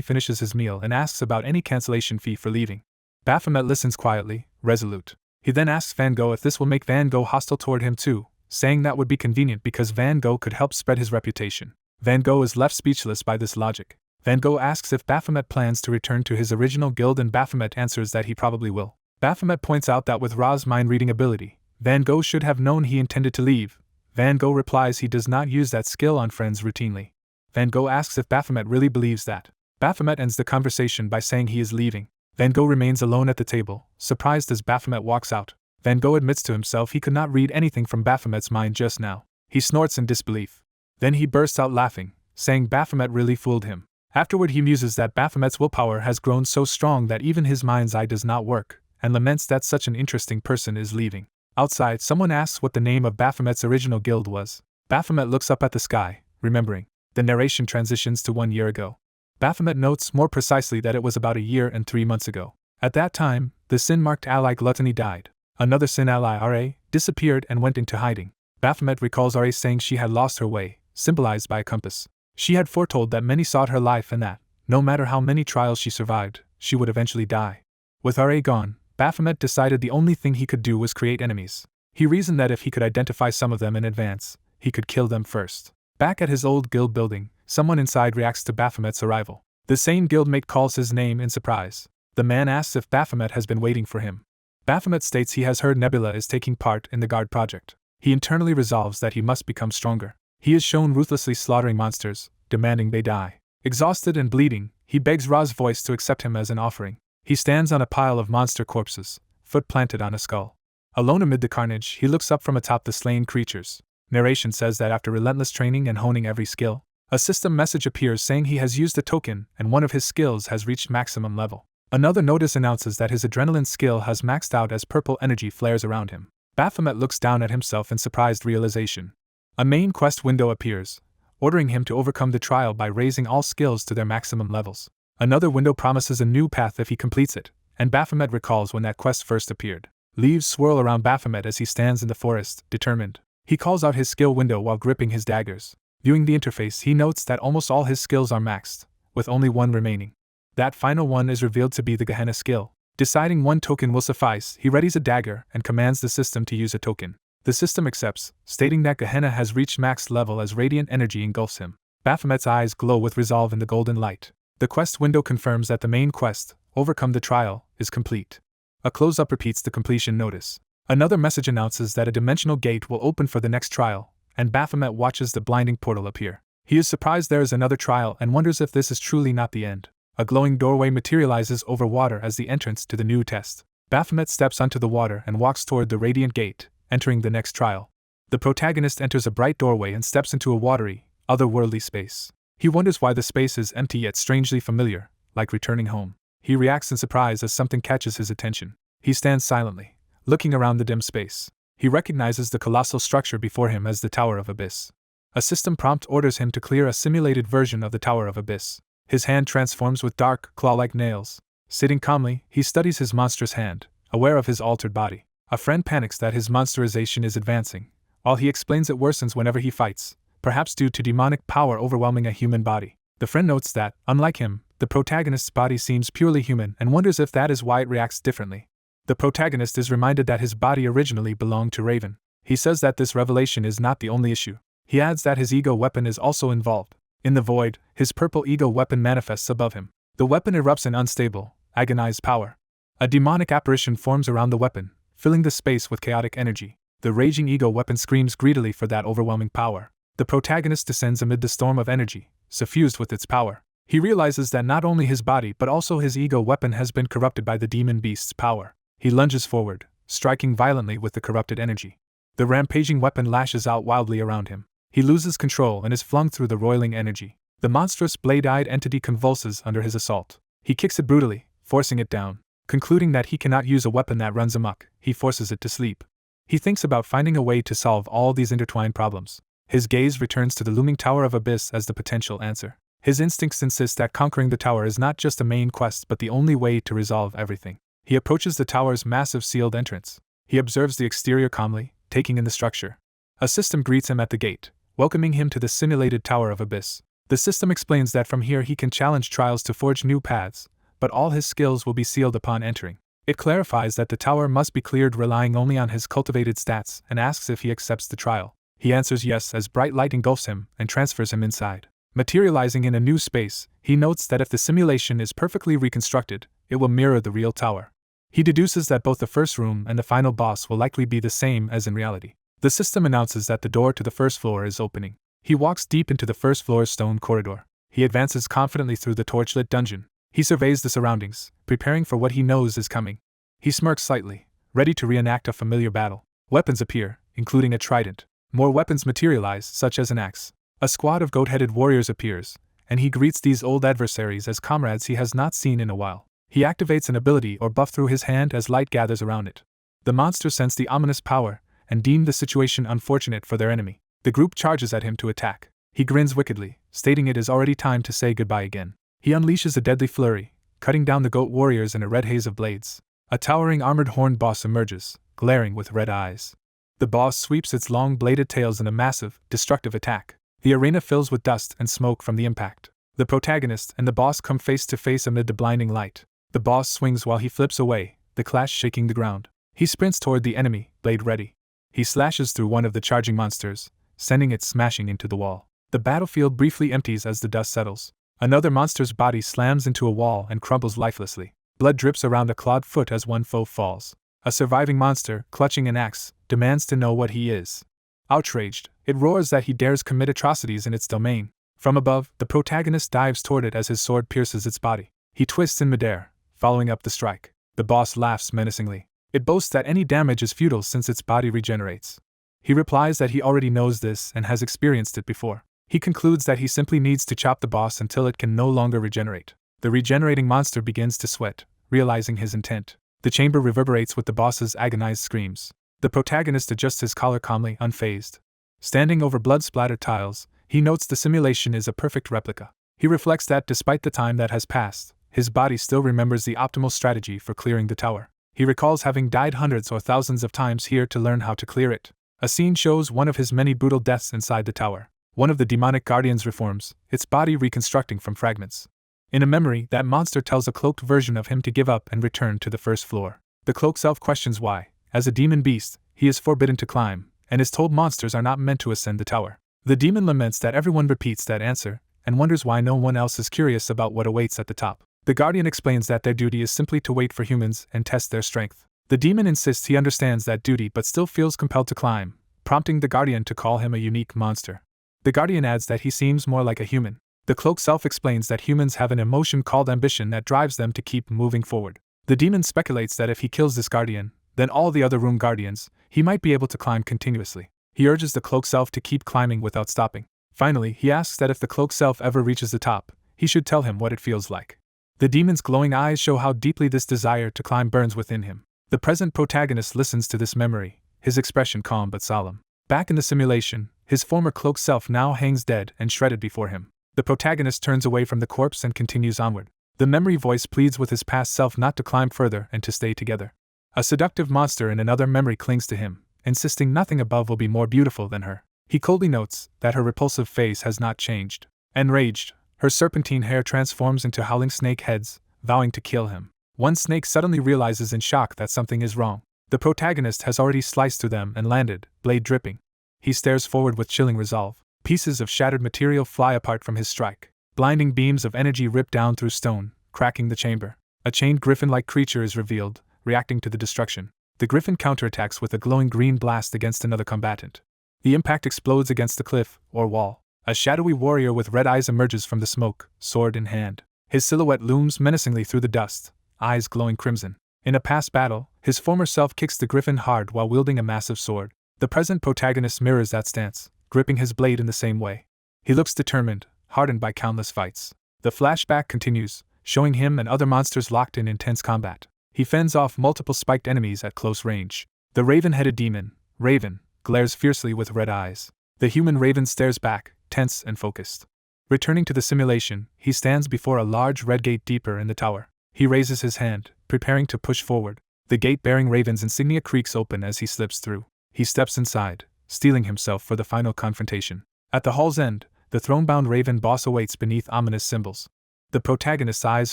finishes his meal and asks about any cancellation fee for leaving. Baphomet listens quietly, resolute. He then asks Van Gogh if this will make Van Gogh hostile toward him too, saying that would be convenient because Van Gogh could help spread his reputation. Van Gogh is left speechless by this logic. Van Gogh asks if Baphomet plans to return to his original guild and Baphomet answers that he probably will. Baphomet points out that with Ra's mind-reading ability, Van Gogh should have known he intended to leave. Van Gogh replies he does not use that skill on friends routinely. Van Gogh asks if Baphomet really believes that. Baphomet ends the conversation by saying he is leaving. Van Gogh remains alone at the table, surprised as Baphomet walks out. Van Gogh admits to himself he could not read anything from Baphomet's mind just now. He snorts in disbelief. Then he bursts out laughing, saying Baphomet really fooled him. Afterward he muses that Baphomet's willpower has grown so strong that even his mind's eye does not work, and laments that such an interesting person is leaving. Outside, someone asks what the name of Baphomet's original guild was. Baphomet looks up at the sky, remembering. The narration transitions to 1 year ago. Baphomet notes more precisely that it was about 1 year and 3 months ago. At that time, the sin-marked ally Gluttony died. Another sin ally, Ra, disappeared and went into hiding. Baphomet recalls Ra saying she had lost her way, symbolized by a compass. She had foretold that many sought her life and that, no matter how many trials she survived, she would eventually die. With Ra gone, Baphomet decided the only thing he could do was create enemies. He reasoned that if he could identify some of them in advance, he could kill them first. Back at his old guild building, someone inside reacts to Baphomet's arrival. The same guildmate calls his name in surprise. The man asks if Baphomet has been waiting for him. Baphomet states he has heard Nebula is taking part in the Guard project. He internally resolves that he must become stronger. He is shown ruthlessly slaughtering monsters, demanding they die. Exhausted and bleeding, he begs Ra's voice to accept him as an offering. He stands on a pile of monster corpses, foot planted on a skull. Alone amid the carnage, he looks up from atop the slain creatures. Narration says that after relentless training and honing every skill, a system message appears saying he has used a token and one of his skills has reached maximum level. Another notice announces that his adrenaline skill has maxed out as purple energy flares around him. Baphomet looks down at himself in surprised realization. A main quest window appears, ordering him to overcome the trial by raising all skills to their maximum levels. Another window promises a new path if he completes it, and Baphomet recalls when that quest first appeared. Leaves swirl around Baphomet as he stands in the forest, determined. He calls out his skill window while gripping his daggers. Viewing the interface, he notes that almost all his skills are maxed, with only one remaining. That final one is revealed to be the Gehenna skill. Deciding one token will suffice, he readies a dagger and commands the system to use a token. The system accepts, stating that Gehenna has reached max level as radiant energy engulfs him. Baphomet's eyes glow with resolve in the golden light. The quest window confirms that the main quest, Overcome the Trial, is complete. A close-up repeats the completion notice. Another message announces that a dimensional gate will open for the next trial, and Baphomet watches the blinding portal appear. He is surprised there is another trial and wonders if this is truly not the end. A glowing doorway materializes over water as the entrance to the new test. Baphomet steps onto the water and walks toward the radiant gate, entering the next trial. The protagonist enters a bright doorway and steps into a watery, otherworldly space. He wonders why the space is empty yet strangely familiar, like returning home. He reacts in surprise as something catches his attention. He stands silently, looking around the dim space. He recognizes the colossal structure before him as the Tower of Abyss. A system prompt orders him to clear a simulated version of the Tower of Abyss. His hand transforms with dark, claw-like nails. Sitting calmly, he studies his monstrous hand, aware of his altered body. A friend panics that his monsterization is advancing. All he explains it worsens whenever he fights, perhaps due to demonic power overwhelming a human body. The friend notes that, unlike him, the protagonist's body seems purely human and wonders if that is why it reacts differently. The protagonist is reminded that his body originally belonged to Raven. He says that this revelation is not the only issue. He adds that his ego weapon is also involved. In the void, his purple ego weapon manifests above him. The weapon erupts in unstable, agonized power. A demonic apparition forms around the weapon, filling the space with chaotic energy. The raging ego weapon screams greedily for that overwhelming power. The protagonist descends amid the storm of energy, suffused with its power. He realizes that not only his body but also his ego weapon has been corrupted by the demon beast's power. He lunges forward, striking violently with the corrupted energy. The rampaging weapon lashes out wildly around him. He loses control and is flung through the roiling energy. The monstrous blade-eyed entity convulses under his assault. He kicks it brutally, forcing it down. Concluding that he cannot use a weapon that runs amok, he forces it to sleep. He thinks about finding a way to solve all these intertwined problems. His gaze returns to the looming Tower of Abyss as the potential answer. His instincts insist that conquering the tower is not just a main quest but the only way to resolve everything. He approaches the tower's massive sealed entrance. He observes the exterior calmly, taking in the structure. A system greets him at the gate, welcoming him to the simulated Tower of Abyss. The system explains that from here he can challenge trials to forge new paths, but all his skills will be sealed upon entering. It clarifies that the tower must be cleared relying only on his cultivated stats and asks if he accepts the trial. He answers yes as bright light engulfs him and transfers him inside. Materializing in a new space, he notes that if the simulation is perfectly reconstructed, it will mirror the real tower. He deduces that both the first room and the final boss will likely be the same as in reality. The system announces that the door to the first floor is opening. He walks deep into the first floor's stone corridor. He advances confidently through the torchlit dungeon. He surveys the surroundings, preparing for what he knows is coming. He smirks slightly, ready to reenact a familiar battle. Weapons appear, including a trident. More weapons materialize, such as an axe. A squad of goat-headed warriors appears, and he greets these old adversaries as comrades he has not seen in a while. He activates an ability or buff through his hand as light gathers around it. The monsters sense the ominous power and deem the situation unfortunate for their enemy. The group charges at him to attack. He grins wickedly, stating it is already time to say goodbye again. He unleashes a deadly flurry, cutting down the goat warriors in a red haze of blades. A towering armored horned boss emerges, glaring with red eyes. The boss sweeps its long bladed tails in a massive, destructive attack. The arena fills with dust and smoke from the impact. The protagonist and the boss come face to face amid the blinding light. The boss swings while he flips away, the clash shaking the ground. He sprints toward the enemy, blade ready. He slashes through one of the charging monsters, sending it smashing into the wall. The battlefield briefly empties as the dust settles. Another monster's body slams into a wall and crumbles lifelessly. Blood drips around a clawed foot as one foe falls. A surviving monster, clutching an axe, demands to know what he is. Outraged, it roars that he dares commit atrocities in its domain. From above, the protagonist dives toward it as his sword pierces its body. He twists in midair, following up the strike. The boss laughs menacingly. It boasts that any damage is futile since its body regenerates. He replies that he already knows this and has experienced it before. He concludes that he simply needs to chop the boss until it can no longer regenerate. The regenerating monster begins to sweat, realizing his intent. The chamber reverberates with the boss's agonized screams. The protagonist adjusts his collar calmly, unfazed. Standing over blood-splattered tiles, he notes the simulation is a perfect replica. He reflects that despite the time that has passed, his body still remembers the optimal strategy for clearing the tower. He recalls having died hundreds or thousands of times here to learn how to clear it. A scene shows one of his many brutal deaths inside the tower. One of the demonic guardians reforms, its body reconstructing from fragments. In a memory, that monster tells a cloaked version of him to give up and return to the first floor. The cloaked self questions why, as a demon beast, he is forbidden to climb, and is told monsters are not meant to ascend the tower. The demon laments that everyone repeats that answer, and wonders why no one else is curious about what awaits at the top. The guardian explains that their duty is simply to wait for humans and test their strength. The demon insists he understands that duty but still feels compelled to climb, prompting the guardian to call him a unique monster. The guardian adds that he seems more like a human. The cloaked self explains that humans have an emotion called ambition that drives them to keep moving forward. The demon speculates that if he kills this guardian, then all the other room guardians, he might be able to climb continuously. He urges the cloaked self to keep climbing without stopping. Finally, he asks that if the cloaked self ever reaches the top, he should tell him what it feels like. The demon's glowing eyes show how deeply this desire to climb burns within him. The present protagonist listens to this memory, his expression calm but solemn. Back in the simulation, his former cloaked self now hangs dead and shredded before him. The protagonist turns away from the corpse and continues onward. The memory voice pleads with his past self not to climb further and to stay together. A seductive monster in another memory clings to him, insisting nothing above will be more beautiful than her. He coldly notes that her repulsive face has not changed. Enraged, her serpentine hair transforms into howling snake heads, vowing to kill him. One snake suddenly realizes in shock that something is wrong. The protagonist has already sliced through them and landed, blade dripping. He stares forward with chilling resolve. Pieces of shattered material fly apart from his strike. Blinding beams of energy rip down through stone, cracking the chamber. A chained griffin-like creature is revealed, reacting to the destruction. The griffin counterattacks with a glowing green blast against another combatant. The impact explodes against the cliff, or wall. A shadowy warrior with red eyes emerges from the smoke, sword in hand. His silhouette looms menacingly through the dust, eyes glowing crimson. In a past battle, his former self kicks the griffin hard while wielding a massive sword. The present protagonist mirrors that stance, gripping his blade in the same way. He looks determined, hardened by countless fights. The flashback continues, showing him and other monsters locked in intense combat. He fends off multiple spiked enemies at close range. The raven-headed demon, Raven, glares fiercely with red eyes. The human raven stares back, tense and focused. Returning to the simulation, he stands before a large red gate deeper in the tower. He raises his hand, preparing to push forward. The gate bearing Raven's insignia creaks open as he slips through. He steps inside, steeling himself for the final confrontation. At the hall's end, the throne-bound Raven boss awaits beneath ominous symbols. The protagonist's eyes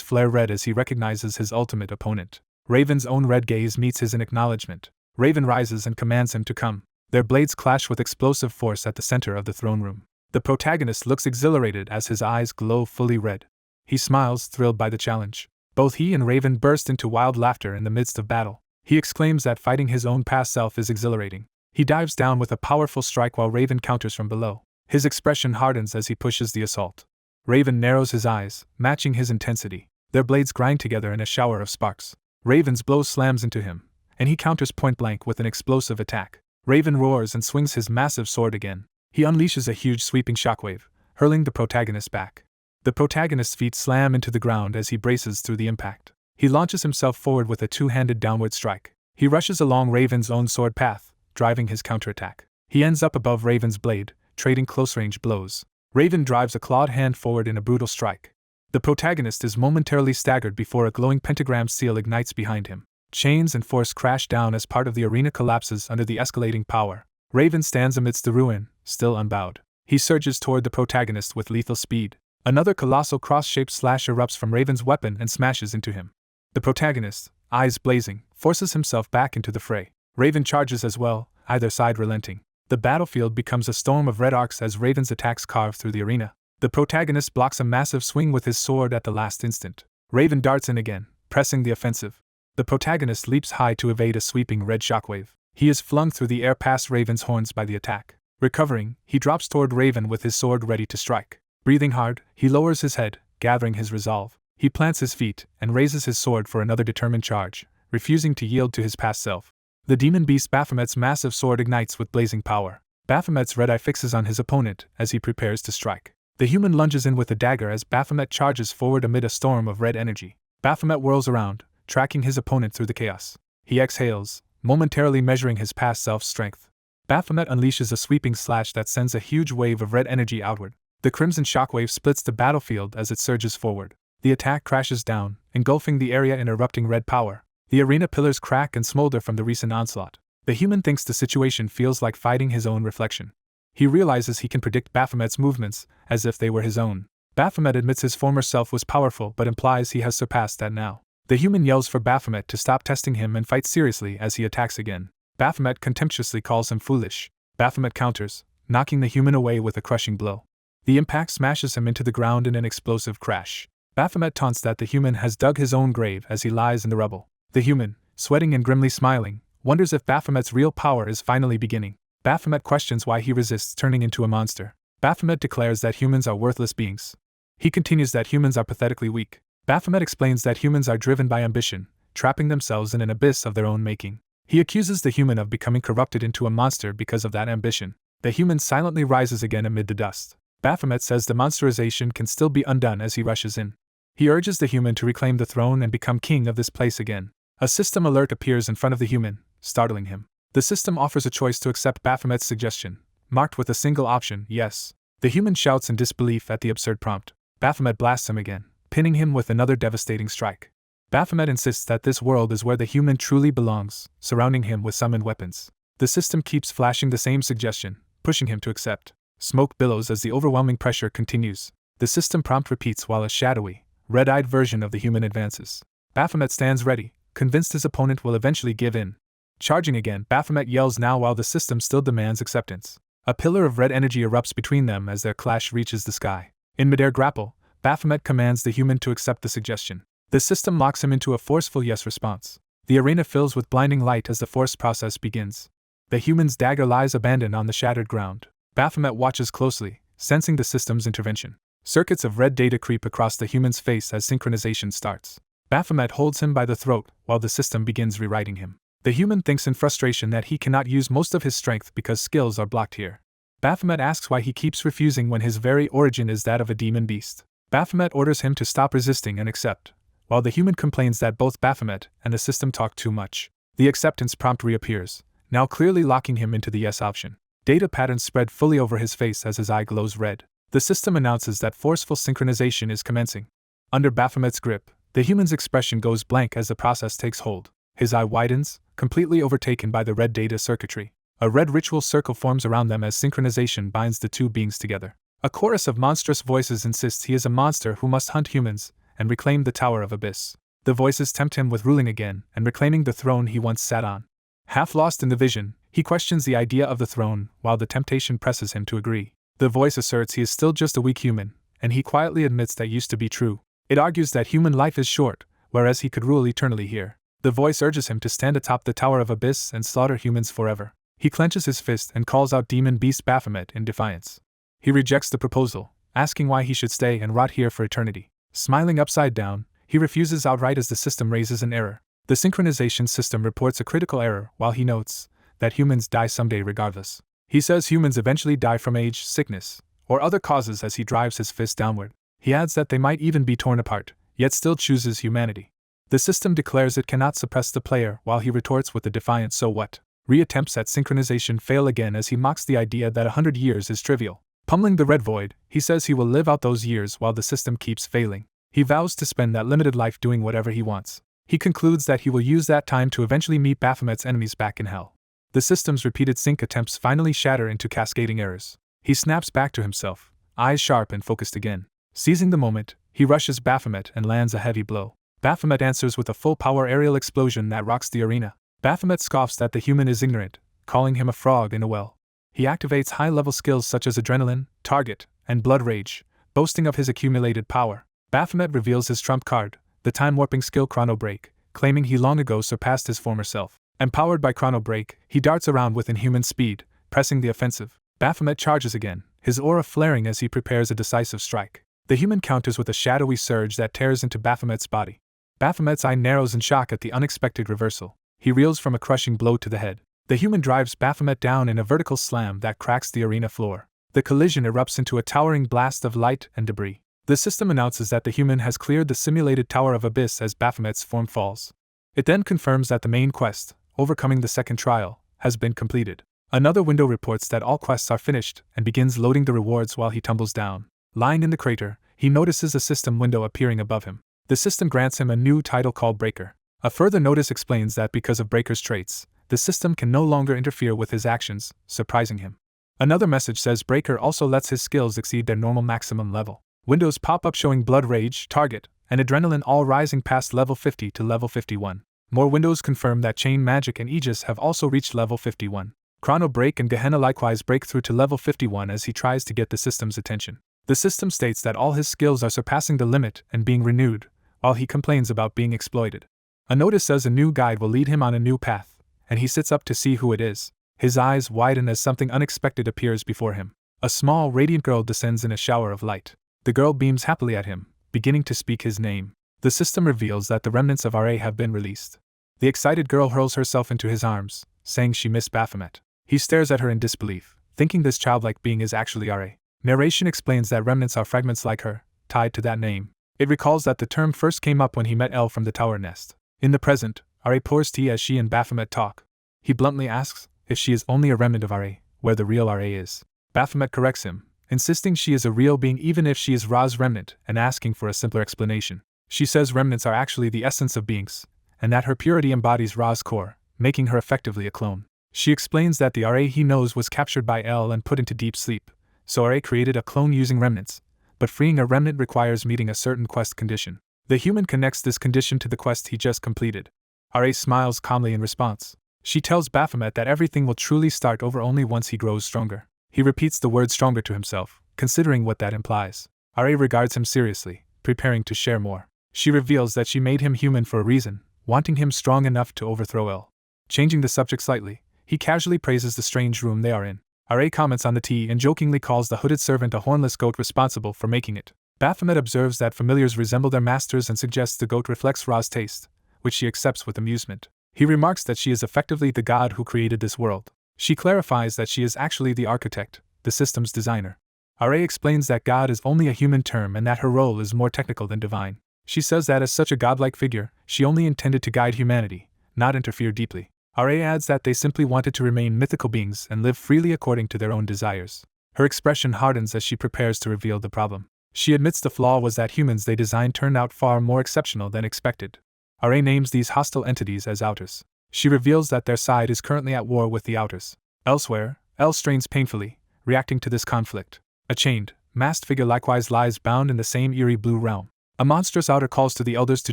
flare red as he recognizes his ultimate opponent. Raven's own red gaze meets his in acknowledgement. Raven rises and commands him to come. Their blades clash with explosive force at the center of the throne room. The protagonist looks exhilarated as his eyes glow fully red. He smiles, thrilled by the challenge. Both he and Raven burst into wild laughter in the midst of battle. He exclaims that fighting his own past self is exhilarating. He dives down with a powerful strike while Raven counters from below. His expression hardens as he pushes the assault. Raven narrows his eyes, matching his intensity. Their blades grind together in a shower of sparks. Raven's blow slams into him, and he counters point-blank with an explosive attack. Raven roars and swings his massive sword again. He unleashes a huge sweeping shockwave, hurling the protagonist back. The protagonist's feet slam into the ground as he braces through the impact. He launches himself forward with a two-handed downward strike. He rushes along Raven's own sword path, driving his counterattack. He ends up above Raven's blade, trading close-range blows. Raven drives a clawed hand forward in a brutal strike. The protagonist is momentarily staggered before a glowing pentagram seal ignites behind him. Chains and force crash down as part of the arena collapses under the escalating power. Raven stands amidst the ruin, still unbowed. He surges toward the protagonist with lethal speed. Another colossal cross-shaped slash erupts from Raven's weapon and smashes into him. The protagonist, eyes blazing, forces himself back into the fray. Raven charges as well, either side relenting. The battlefield becomes a storm of red arcs as Raven's attacks carve through the arena. The protagonist blocks a massive swing with his sword at the last instant. Raven darts in again, pressing the offensive. The protagonist leaps high to evade a sweeping red shockwave. He is flung through the air past Raven's horns by the attack. Recovering, he drops toward Raven with his sword ready to strike. Breathing hard, he lowers his head, gathering his resolve. He plants his feet and raises his sword for another determined charge, refusing to yield to his past self. The demon beast Baphomet's massive sword ignites with blazing power. Baphomet's red eye fixes on his opponent as he prepares to strike. The human lunges in with a dagger as Baphomet charges forward amid a storm of red energy. Baphomet whirls around, tracking his opponent through the chaos. He exhales, momentarily measuring his past self's strength. Baphomet unleashes a sweeping slash that sends a huge wave of red energy outward. The crimson shockwave splits the battlefield as it surges forward. The attack crashes down, engulfing the area in erupting red power. The arena pillars crack and smolder from the recent onslaught. The human thinks the situation feels like fighting his own reflection. He realizes he can predict Baphomet's movements, as if they were his own. Baphomet admits his former self was powerful but implies he has surpassed that now. The human yells for Baphomet to stop testing him and fight seriously as he attacks again. Baphomet contemptuously calls him foolish. Baphomet counters, knocking the human away with a crushing blow. The impact smashes him into the ground in an explosive crash. Baphomet taunts that the human has dug his own grave as he lies in the rubble. The human, sweating and grimly smiling, wonders if Baphomet's real power is finally beginning. Baphomet questions why he resists turning into a monster. Baphomet declares that humans are worthless beings. He continues that humans are pathetically weak. Baphomet explains that humans are driven by ambition, trapping themselves in an abyss of their own making. He accuses the human of becoming corrupted into a monster because of that ambition. The human silently rises again amid the dust. Baphomet says the monsterization can still be undone as he rushes in. He urges the human to reclaim the throne and become king of this place again. A system alert appears in front of the human, startling him. The system offers a choice to accept Baphomet's suggestion, marked with a single option, yes. The human shouts in disbelief at the absurd prompt. Baphomet blasts him again, pinning him with another devastating strike. Baphomet insists that this world is where the human truly belongs, surrounding him with summoned weapons. The system keeps flashing the same suggestion, pushing him to accept. Smoke billows as the overwhelming pressure continues. The system prompt repeats while a shadowy, red-eyed version of the human advances. Baphomet stands ready, convinced his opponent will eventually give in. Charging again, Baphomet yells now while the system still demands acceptance. A pillar of red energy erupts between them as their clash reaches the sky. In midair grapple, Baphomet commands the human to accept the suggestion. The system locks him into a forceful yes response. The arena fills with blinding light as the forced process begins. The human's dagger lies abandoned on the shattered ground. Baphomet watches closely, sensing the system's intervention. Circuits of red data creep across the human's face as synchronization starts. Baphomet holds him by the throat while the system begins rewriting him. The human thinks in frustration that he cannot use most of his strength because skills are blocked here. Baphomet asks why he keeps refusing when his very origin is that of a demon beast. Baphomet orders him to stop resisting and accept, while the human complains that both Baphomet and the system talk too much. The acceptance prompt reappears, now clearly locking him into the yes option. Data patterns spread fully over his face as his eye glows red. The system announces that forceful synchronization is commencing. Under Baphomet's grip, the human's expression goes blank as the process takes hold. His eye widens, completely overtaken by the red data circuitry. A red ritual circle forms around them as synchronization binds the two beings together. A chorus of monstrous voices insists he is a monster who must hunt humans and reclaim the Tower of Abyss. The voices tempt him with ruling again and reclaiming the throne he once sat on. Half lost in the vision, he questions the idea of the throne while the temptation presses him to agree. The voice asserts he is still just a weak human, and he quietly admits that used to be true. It argues that human life is short, whereas he could rule eternally here. The voice urges him to stand atop the Tower of Abyss and slaughter humans forever. He clenches his fist and calls out demon beast Baphomet in defiance. He rejects the proposal, asking why he should stay and rot here for eternity. Smiling upside down, he refuses outright as the system raises an error. The synchronization system reports a critical error while he notes that humans die someday regardless. He says humans eventually die from age, sickness, or other causes as he drives his fist downward. He adds that they might even be torn apart, yet still chooses humanity. The system declares it cannot suppress the player while he retorts with a defiant "so what?" Re-attempts at synchronization fail again as he mocks the idea that 100 years is trivial. Pummeling the red void, he says he will live out those years while the system keeps failing. He vows to spend that limited life doing whatever he wants. He concludes that he will use that time to eventually meet Baphomet's enemies back in hell. The system's repeated sync attempts finally shatter into cascading errors. He snaps back to himself, eyes sharp and focused again. Seizing the moment, he rushes Baphomet and lands a heavy blow. Baphomet answers with a full-power aerial explosion that rocks the arena. Baphomet scoffs that the human is ignorant, calling him a frog in a well. He activates high-level skills such as Adrenaline, Target, and Blood Rage, boasting of his accumulated power. Baphomet reveals his trump card, the time-warping skill Chrono Break, claiming he long ago surpassed his former self. Empowered by Chrono Break, he darts around with inhuman speed, pressing the offensive. Baphomet charges again, his aura flaring as he prepares a decisive strike. The human counters with a shadowy surge that tears into Baphomet's body. Baphomet's eye narrows in shock at the unexpected reversal. He reels from a crushing blow to the head. The human drives Baphomet down in a vertical slam that cracks the arena floor. The collision erupts into a towering blast of light and debris. The system announces that the human has cleared the simulated Tower of Abyss as Baphomet's form falls. It then confirms that the main quest, overcoming the second trial, has been completed. Another window reports that all quests are finished and begins loading the rewards while he tumbles down. Lying in the crater, he notices a system window appearing above him. The system grants him a new title called Breaker. A further notice explains that because of Breaker's traits, the system can no longer interfere with his actions, surprising him. Another message says Breaker also lets his skills exceed their normal maximum level. Windows pop up showing blood rage, target, and adrenaline all rising past level 50 to level 51. More windows confirm that Chain Magic and Aegis have also reached level 51. Chrono Break and Gehenna likewise break through to level 51 as he tries to get the system's attention. The system states that all his skills are surpassing the limit and being renewed, while he complains about being exploited. A notice says a new guide will lead him on a new path, and he sits up to see who it is. His eyes widen as something unexpected appears before him. A small, radiant girl descends in a shower of light. The girl beams happily at him, beginning to speak his name. The system reveals that the remnants of RA have been released. The excited girl hurls herself into his arms, saying she missed Baphomet. He stares at her in disbelief, thinking this childlike being is actually RA. Narration explains that remnants are fragments like her, tied to that name. It recalls that the term first came up when he met Elle from the tower nest. In the present, RA pours tea as she and Baphomet talk. He bluntly asks if she is only a remnant of RA, where the real RA is. Baphomet corrects him, insisting she is a real being even if she is Ra's remnant and asking for a simpler explanation. She says remnants are actually the essence of beings, and that her purity embodies Ra's core, making her effectively a clone. She explains that the RA he knows was captured by Elle and put into deep sleep, so RA created a clone using remnants, but freeing a remnant requires meeting a certain quest condition. The human connects this condition to the quest he just completed. RA smiles calmly in response. She tells Baphomet that everything will truly start over only once he grows stronger. He repeats the word stronger to himself, considering what that implies. RA regards him seriously, preparing to share more. She reveals that she made him human for a reason, wanting him strong enough to overthrow Elle. Changing the subject slightly, he casually praises the strange room they are in. RA comments on the tea and jokingly calls the hooded servant a hornless goat responsible for making it. Baphomet observes that familiars resemble their masters and suggests the goat reflects Ra's taste, which she accepts with amusement. He remarks that she is effectively the god who created this world. She clarifies that she is actually the architect, the system's designer. RA explains that god is only a human term and that her role is more technical than divine. She says that as such a godlike figure, she only intended to guide humanity, not interfere deeply. RA adds that they simply wanted to remain mythical beings and live freely according to their own desires. Her expression hardens as she prepares to reveal the problem. She admits the flaw was that humans they designed turned out far more exceptional than expected. RA names these hostile entities as Outers. She reveals that their side is currently at war with the Outers. Elsewhere, Elle strains painfully, reacting to this conflict. A chained, masked figure likewise lies bound in the same eerie blue realm. A monstrous Outer calls to the elders to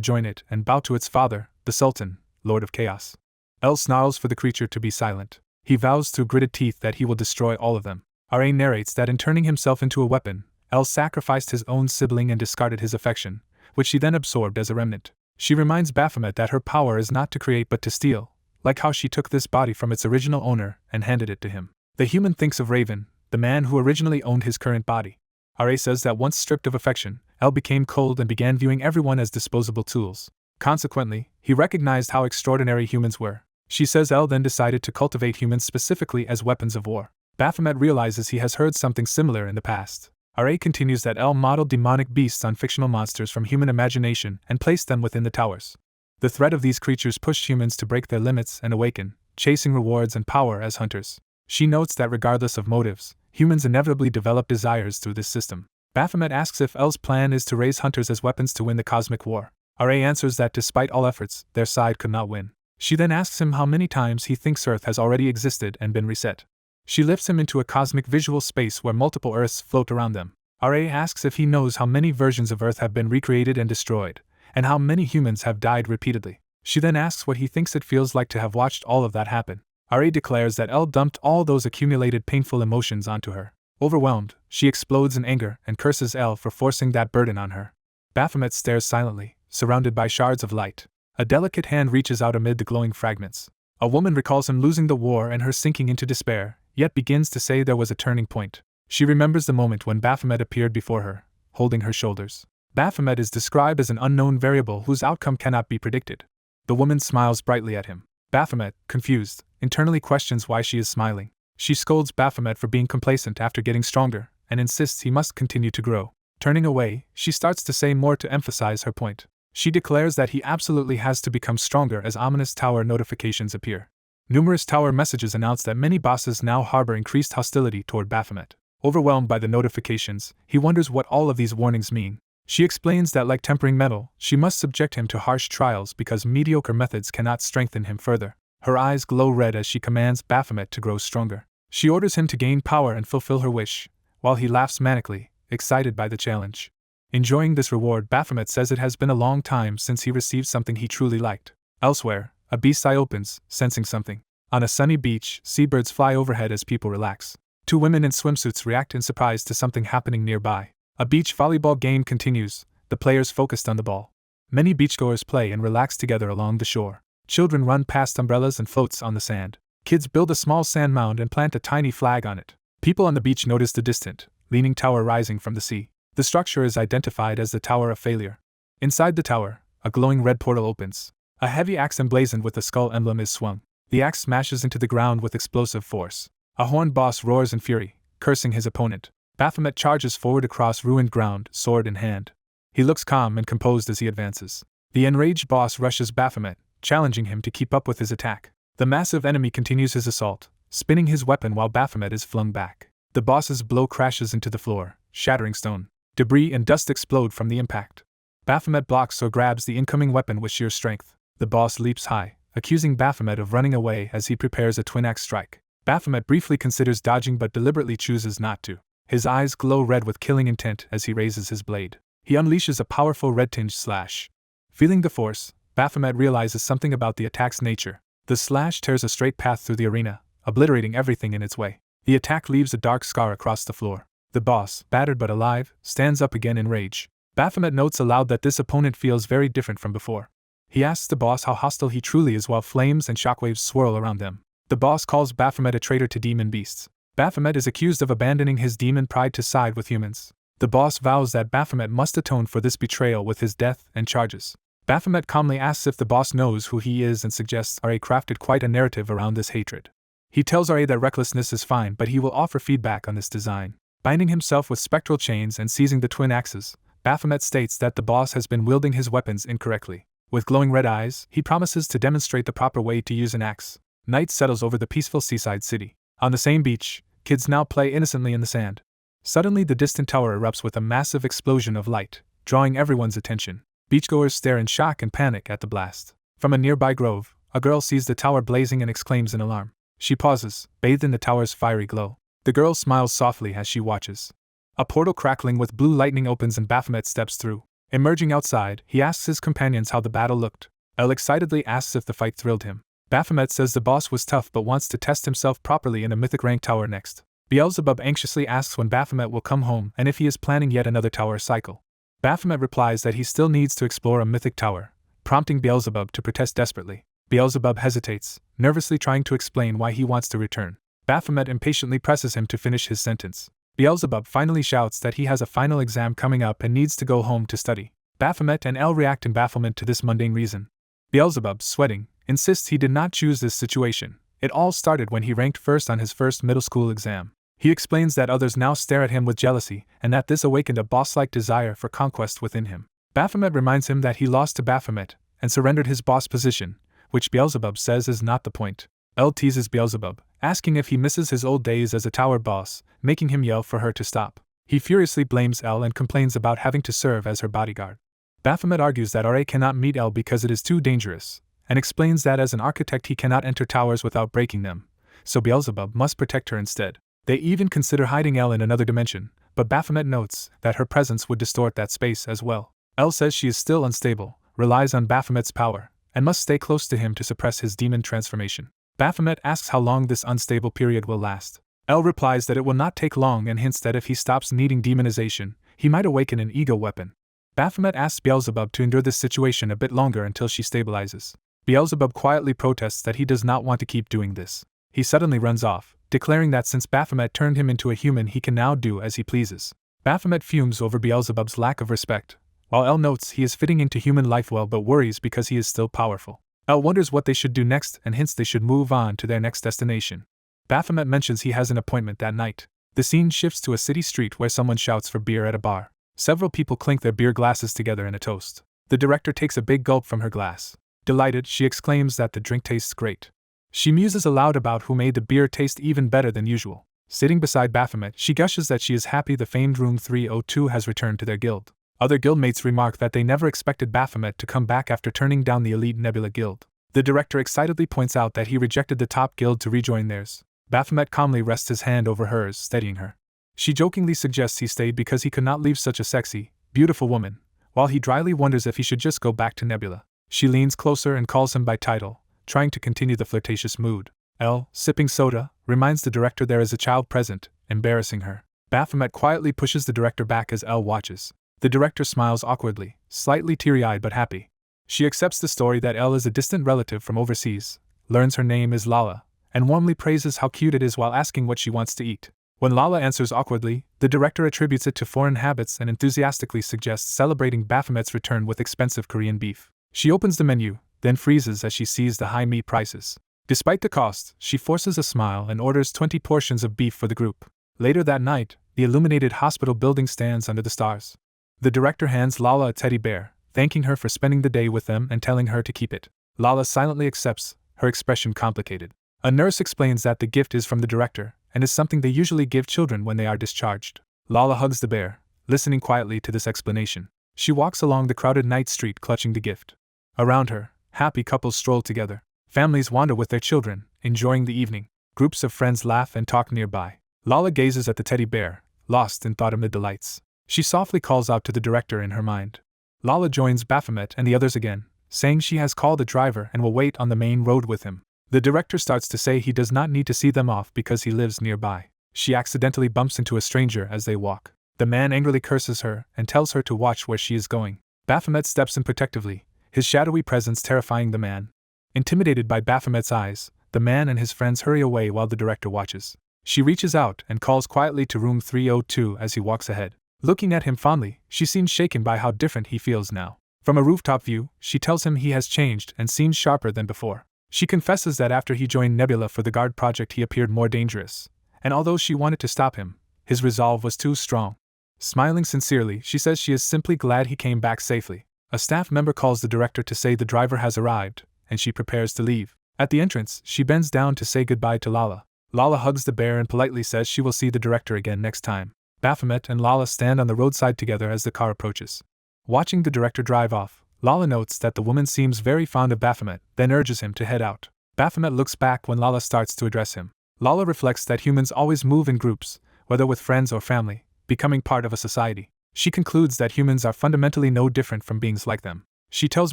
join it and bow to its father, the Sultan, Lord of Chaos. Elle snarls for the creature to be silent. He vows through gritted teeth that he will destroy all of them. RA narrates that in turning himself into a weapon, Elle sacrificed his own sibling and discarded his affection, which she then absorbed as a remnant. She reminds Baphomet that her power is not to create but to steal, like how she took this body from its original owner and handed it to him. The human thinks of Raven, the man who originally owned his current body. RA says that once stripped of affection, Elle became cold and began viewing everyone as disposable tools. Consequently, he recognized how extraordinary humans were. She says Elle then decided to cultivate humans specifically as weapons of war. Baphomet realizes he has heard something similar in the past. RA continues that Elle modeled demonic beasts on fictional monsters from human imagination and placed them within the towers. The threat of these creatures pushed humans to break their limits and awaken, chasing rewards and power as hunters. She notes that regardless of motives, humans inevitably develop desires through this system. Baphomet asks if Elle's plan is to raise hunters as weapons to win the cosmic war. RA answers that despite all efforts, their side could not win. She then asks him how many times he thinks Earth has already existed and been reset. She lifts him into a cosmic visual space where multiple Earths float around them. RA asks if he knows how many versions of Earth have been recreated and destroyed, and how many humans have died repeatedly. She then asks what he thinks it feels like to have watched all of that happen. RA declares that Elle dumped all those accumulated painful emotions onto her. Overwhelmed, she explodes in anger and curses Elle for forcing that burden on her. Baphomet stares silently, surrounded by shards of light. A delicate hand reaches out amid the glowing fragments. A woman recalls him losing the war and her sinking into despair, yet begins to say there was a turning point. She remembers the moment when Baphomet appeared before her, holding her shoulders. Baphomet is described as an unknown variable whose outcome cannot be predicted. The woman smiles brightly at him. Baphomet, confused, internally questions why she is smiling. She scolds Baphomet for being complacent after getting stronger, and insists he must continue to grow. Turning away, she starts to say more to emphasize her point. She declares that he absolutely has to become stronger as ominous tower notifications appear. Numerous tower messages announce that many bosses now harbor increased hostility toward Baphomet. Overwhelmed by the notifications, he wonders what all of these warnings mean. She explains that like tempering metal, she must subject him to harsh trials because mediocre methods cannot strengthen him further. Her eyes glow red as she commands Baphomet to grow stronger. She orders him to gain power and fulfill her wish, while he laughs manically, excited by the challenge. Enjoying this reward, Baphomet says it has been a long time since he received something he truly liked. Elsewhere, a beast's eye opens, sensing something. On a sunny beach, seabirds fly overhead as people relax. Two women in swimsuits react in surprise to something happening nearby. A beach volleyball game continues, the players focused on the ball. Many beachgoers play and relax together along the shore. Children run past umbrellas and floats on the sand. Kids build a small sand mound and plant a tiny flag on it. People on the beach notice the distant, leaning tower rising from the sea. The structure is identified as the Tower of Failure. Inside the tower, a glowing red portal opens. A heavy axe emblazoned with a skull emblem is swung. The axe smashes into the ground with explosive force. A horned boss roars in fury, cursing his opponent. Baphomet charges forward across ruined ground, sword in hand. He looks calm and composed as he advances. The enraged boss rushes Baphomet, challenging him to keep up with his attack. The massive enemy continues his assault, spinning his weapon while Baphomet is flung back. The boss's blow crashes into the floor, shattering stone. Debris and dust explode from the impact. Baphomet blocks or grabs the incoming weapon with sheer strength. The boss leaps high, accusing Baphomet of running away as he prepares a twin-axe strike. Baphomet briefly considers dodging but deliberately chooses not to. His eyes glow red with killing intent as he raises his blade. He unleashes a powerful red-tinged slash. Feeling the force, Baphomet realizes something about the attack's nature. The slash tears a straight path through the arena, obliterating everything in its way. The attack leaves a dark scar across the floor. The boss, battered but alive, stands up again in rage. Baphomet notes aloud that this opponent feels very different from before. He asks the boss how hostile he truly is while flames and shockwaves swirl around them. The boss calls Baphomet a traitor to demon beasts. Baphomet is accused of abandoning his demon pride to side with humans. The boss vows that Baphomet must atone for this betrayal with his death and charges. Baphomet calmly asks if the boss knows who he is and suggests RA crafted quite a narrative around this hatred. He tells RA that recklessness is fine, but he will offer feedback on this design. Binding himself with spectral chains and seizing the twin axes, Baphomet states that the boss has been wielding his weapons incorrectly. With glowing red eyes, he promises to demonstrate the proper way to use an axe. Night settles over the peaceful seaside city. On the same beach, kids now play innocently in the sand. Suddenly, the distant tower erupts with a massive explosion of light, drawing everyone's attention. Beachgoers stare in shock and panic at the blast. From a nearby grove, a girl sees the tower blazing and exclaims in alarm. She pauses, bathed in the tower's fiery glow. The girl smiles softly as she watches. A portal crackling with blue lightning opens and Baphomet steps through. Emerging outside, he asks his companions how the battle looked. El excitedly asks if the fight thrilled him. Baphomet says the boss was tough but wants to test himself properly in a mythic rank tower next. Beelzebub anxiously asks when Baphomet will come home and if he is planning yet another tower cycle. Baphomet replies that he still needs to explore a mythic tower, prompting Beelzebub to protest desperately. Beelzebub hesitates, nervously trying to explain why he wants to return. Baphomet impatiently presses him to finish his sentence. Beelzebub finally shouts that he has a final exam coming up and needs to go home to study. Baphomet and El react in bafflement to this mundane reason. Beelzebub, sweating, insists he did not choose this situation. It all started when he ranked first on his first middle school exam. He explains that others now stare at him with jealousy, and that this awakened a boss-like desire for conquest within him. Baphomet reminds him that he lost to Baphomet, and surrendered his boss position, which Beelzebub says is not the point. El teases Beelzebub, asking if he misses his old days as a tower boss, making him yell for her to stop. He furiously blames El and complains about having to serve as her bodyguard. Baphomet argues that RA cannot meet El because it is too dangerous, and explains that as an architect he cannot enter towers without breaking them, so Beelzebub must protect her instead. They even consider hiding El in another dimension, but Baphomet notes that her presence would distort that space as well. El says she is still unstable, relies on Baphomet's power, and must stay close to him to suppress his demon transformation. Baphomet asks how long this unstable period will last. El replies that it will not take long and hints that if he stops needing demonization, he might awaken an ego weapon. Baphomet asks Beelzebub to endure this situation a bit longer until she stabilizes. Beelzebub quietly protests that he does not want to keep doing this. He suddenly runs off, declaring that since Baphomet turned him into a human he can now do as he pleases. Baphomet fumes over Beelzebub's lack of respect, while El notes he is fitting into human life well but worries because he is still powerful. El wonders what they should do next and hints they should move on to their next destination. Baphomet mentions he has an appointment that night. The scene shifts to a city street where someone shouts for beer at a bar. Several people clink their beer glasses together in a toast. The director takes a big gulp from her glass. Delighted, she exclaims that the drink tastes great. She muses aloud about who made the beer taste even better than usual. Sitting beside Baphomet, she gushes that she is happy the famed Room 302 has returned to their guild. Other guildmates remark that they never expected Baphomet to come back after turning down the elite Nebula Guild. The director excitedly points out that he rejected the top guild to rejoin theirs. Baphomet calmly rests his hand over hers, steadying her. She jokingly suggests he stayed because he could not leave such a sexy, beautiful woman, while he dryly wonders if he should just go back to Nebula. She leans closer and calls him by title, trying to continue the flirtatious mood. L, sipping soda, reminds the director there is a child present, embarrassing her. Baphomet quietly pushes the director back as L watches. The director smiles awkwardly, slightly teary-eyed but happy. She accepts the story that L is a distant relative from overseas, learns her name is Lala, and warmly praises how cute it is while asking what she wants to eat. When Lala answers awkwardly, the director attributes it to foreign habits and enthusiastically suggests celebrating Baphomet's return with expensive Korean beef. She opens the menu, then freezes as she sees the high meat prices. Despite the cost, she forces a smile and orders 20 portions of beef for the group. Later that night, the illuminated hospital building stands under the stars. The director hands Lala a teddy bear, thanking her for spending the day with them and telling her to keep it. Lala silently accepts, her expression complicated. A nurse explains that the gift is from the director, and is something they usually give children when they are discharged. Lala hugs the bear, listening quietly to this explanation. She walks along the crowded night street clutching the gift. Around her, happy couples stroll together. Families wander with their children, enjoying the evening. Groups of friends laugh and talk nearby. Lala gazes at the teddy bear, lost in thought amid the lights. She softly calls out to the director in her mind. Lala joins Baphomet and the others again, saying she has called a driver and will wait on the main road with him. The director starts to say he does not need to see them off because he lives nearby. She accidentally bumps into a stranger as they walk. The man angrily curses her and tells her to watch where she is going. Baphomet steps in protectively, his shadowy presence terrifying the man. Intimidated by Baphomet's eyes, the man and his friends hurry away while the director watches. She reaches out and calls quietly to room 302 as he walks ahead. Looking at him fondly, she seems shaken by how different he feels now. From a rooftop view, she tells him he has changed and seems sharper than before. She confesses that after he joined Nebula for the Guard project he appeared more dangerous, and although she wanted to stop him, his resolve was too strong. Smiling sincerely, she says she is simply glad he came back safely. A staff member calls the director to say the driver has arrived, and she prepares to leave. At the entrance, she bends down to say goodbye to Lala. Lala hugs the bear and politely says she will see the director again next time. Baphomet and Lala stand on the roadside together as the car approaches. Watching the director drive off, Lala notes that the woman seems very fond of Baphomet, then urges him to head out. Baphomet looks back when Lala starts to address him. Lala reflects that humans always move in groups, whether with friends or family, becoming part of a society. She concludes that humans are fundamentally no different from beings like them. She tells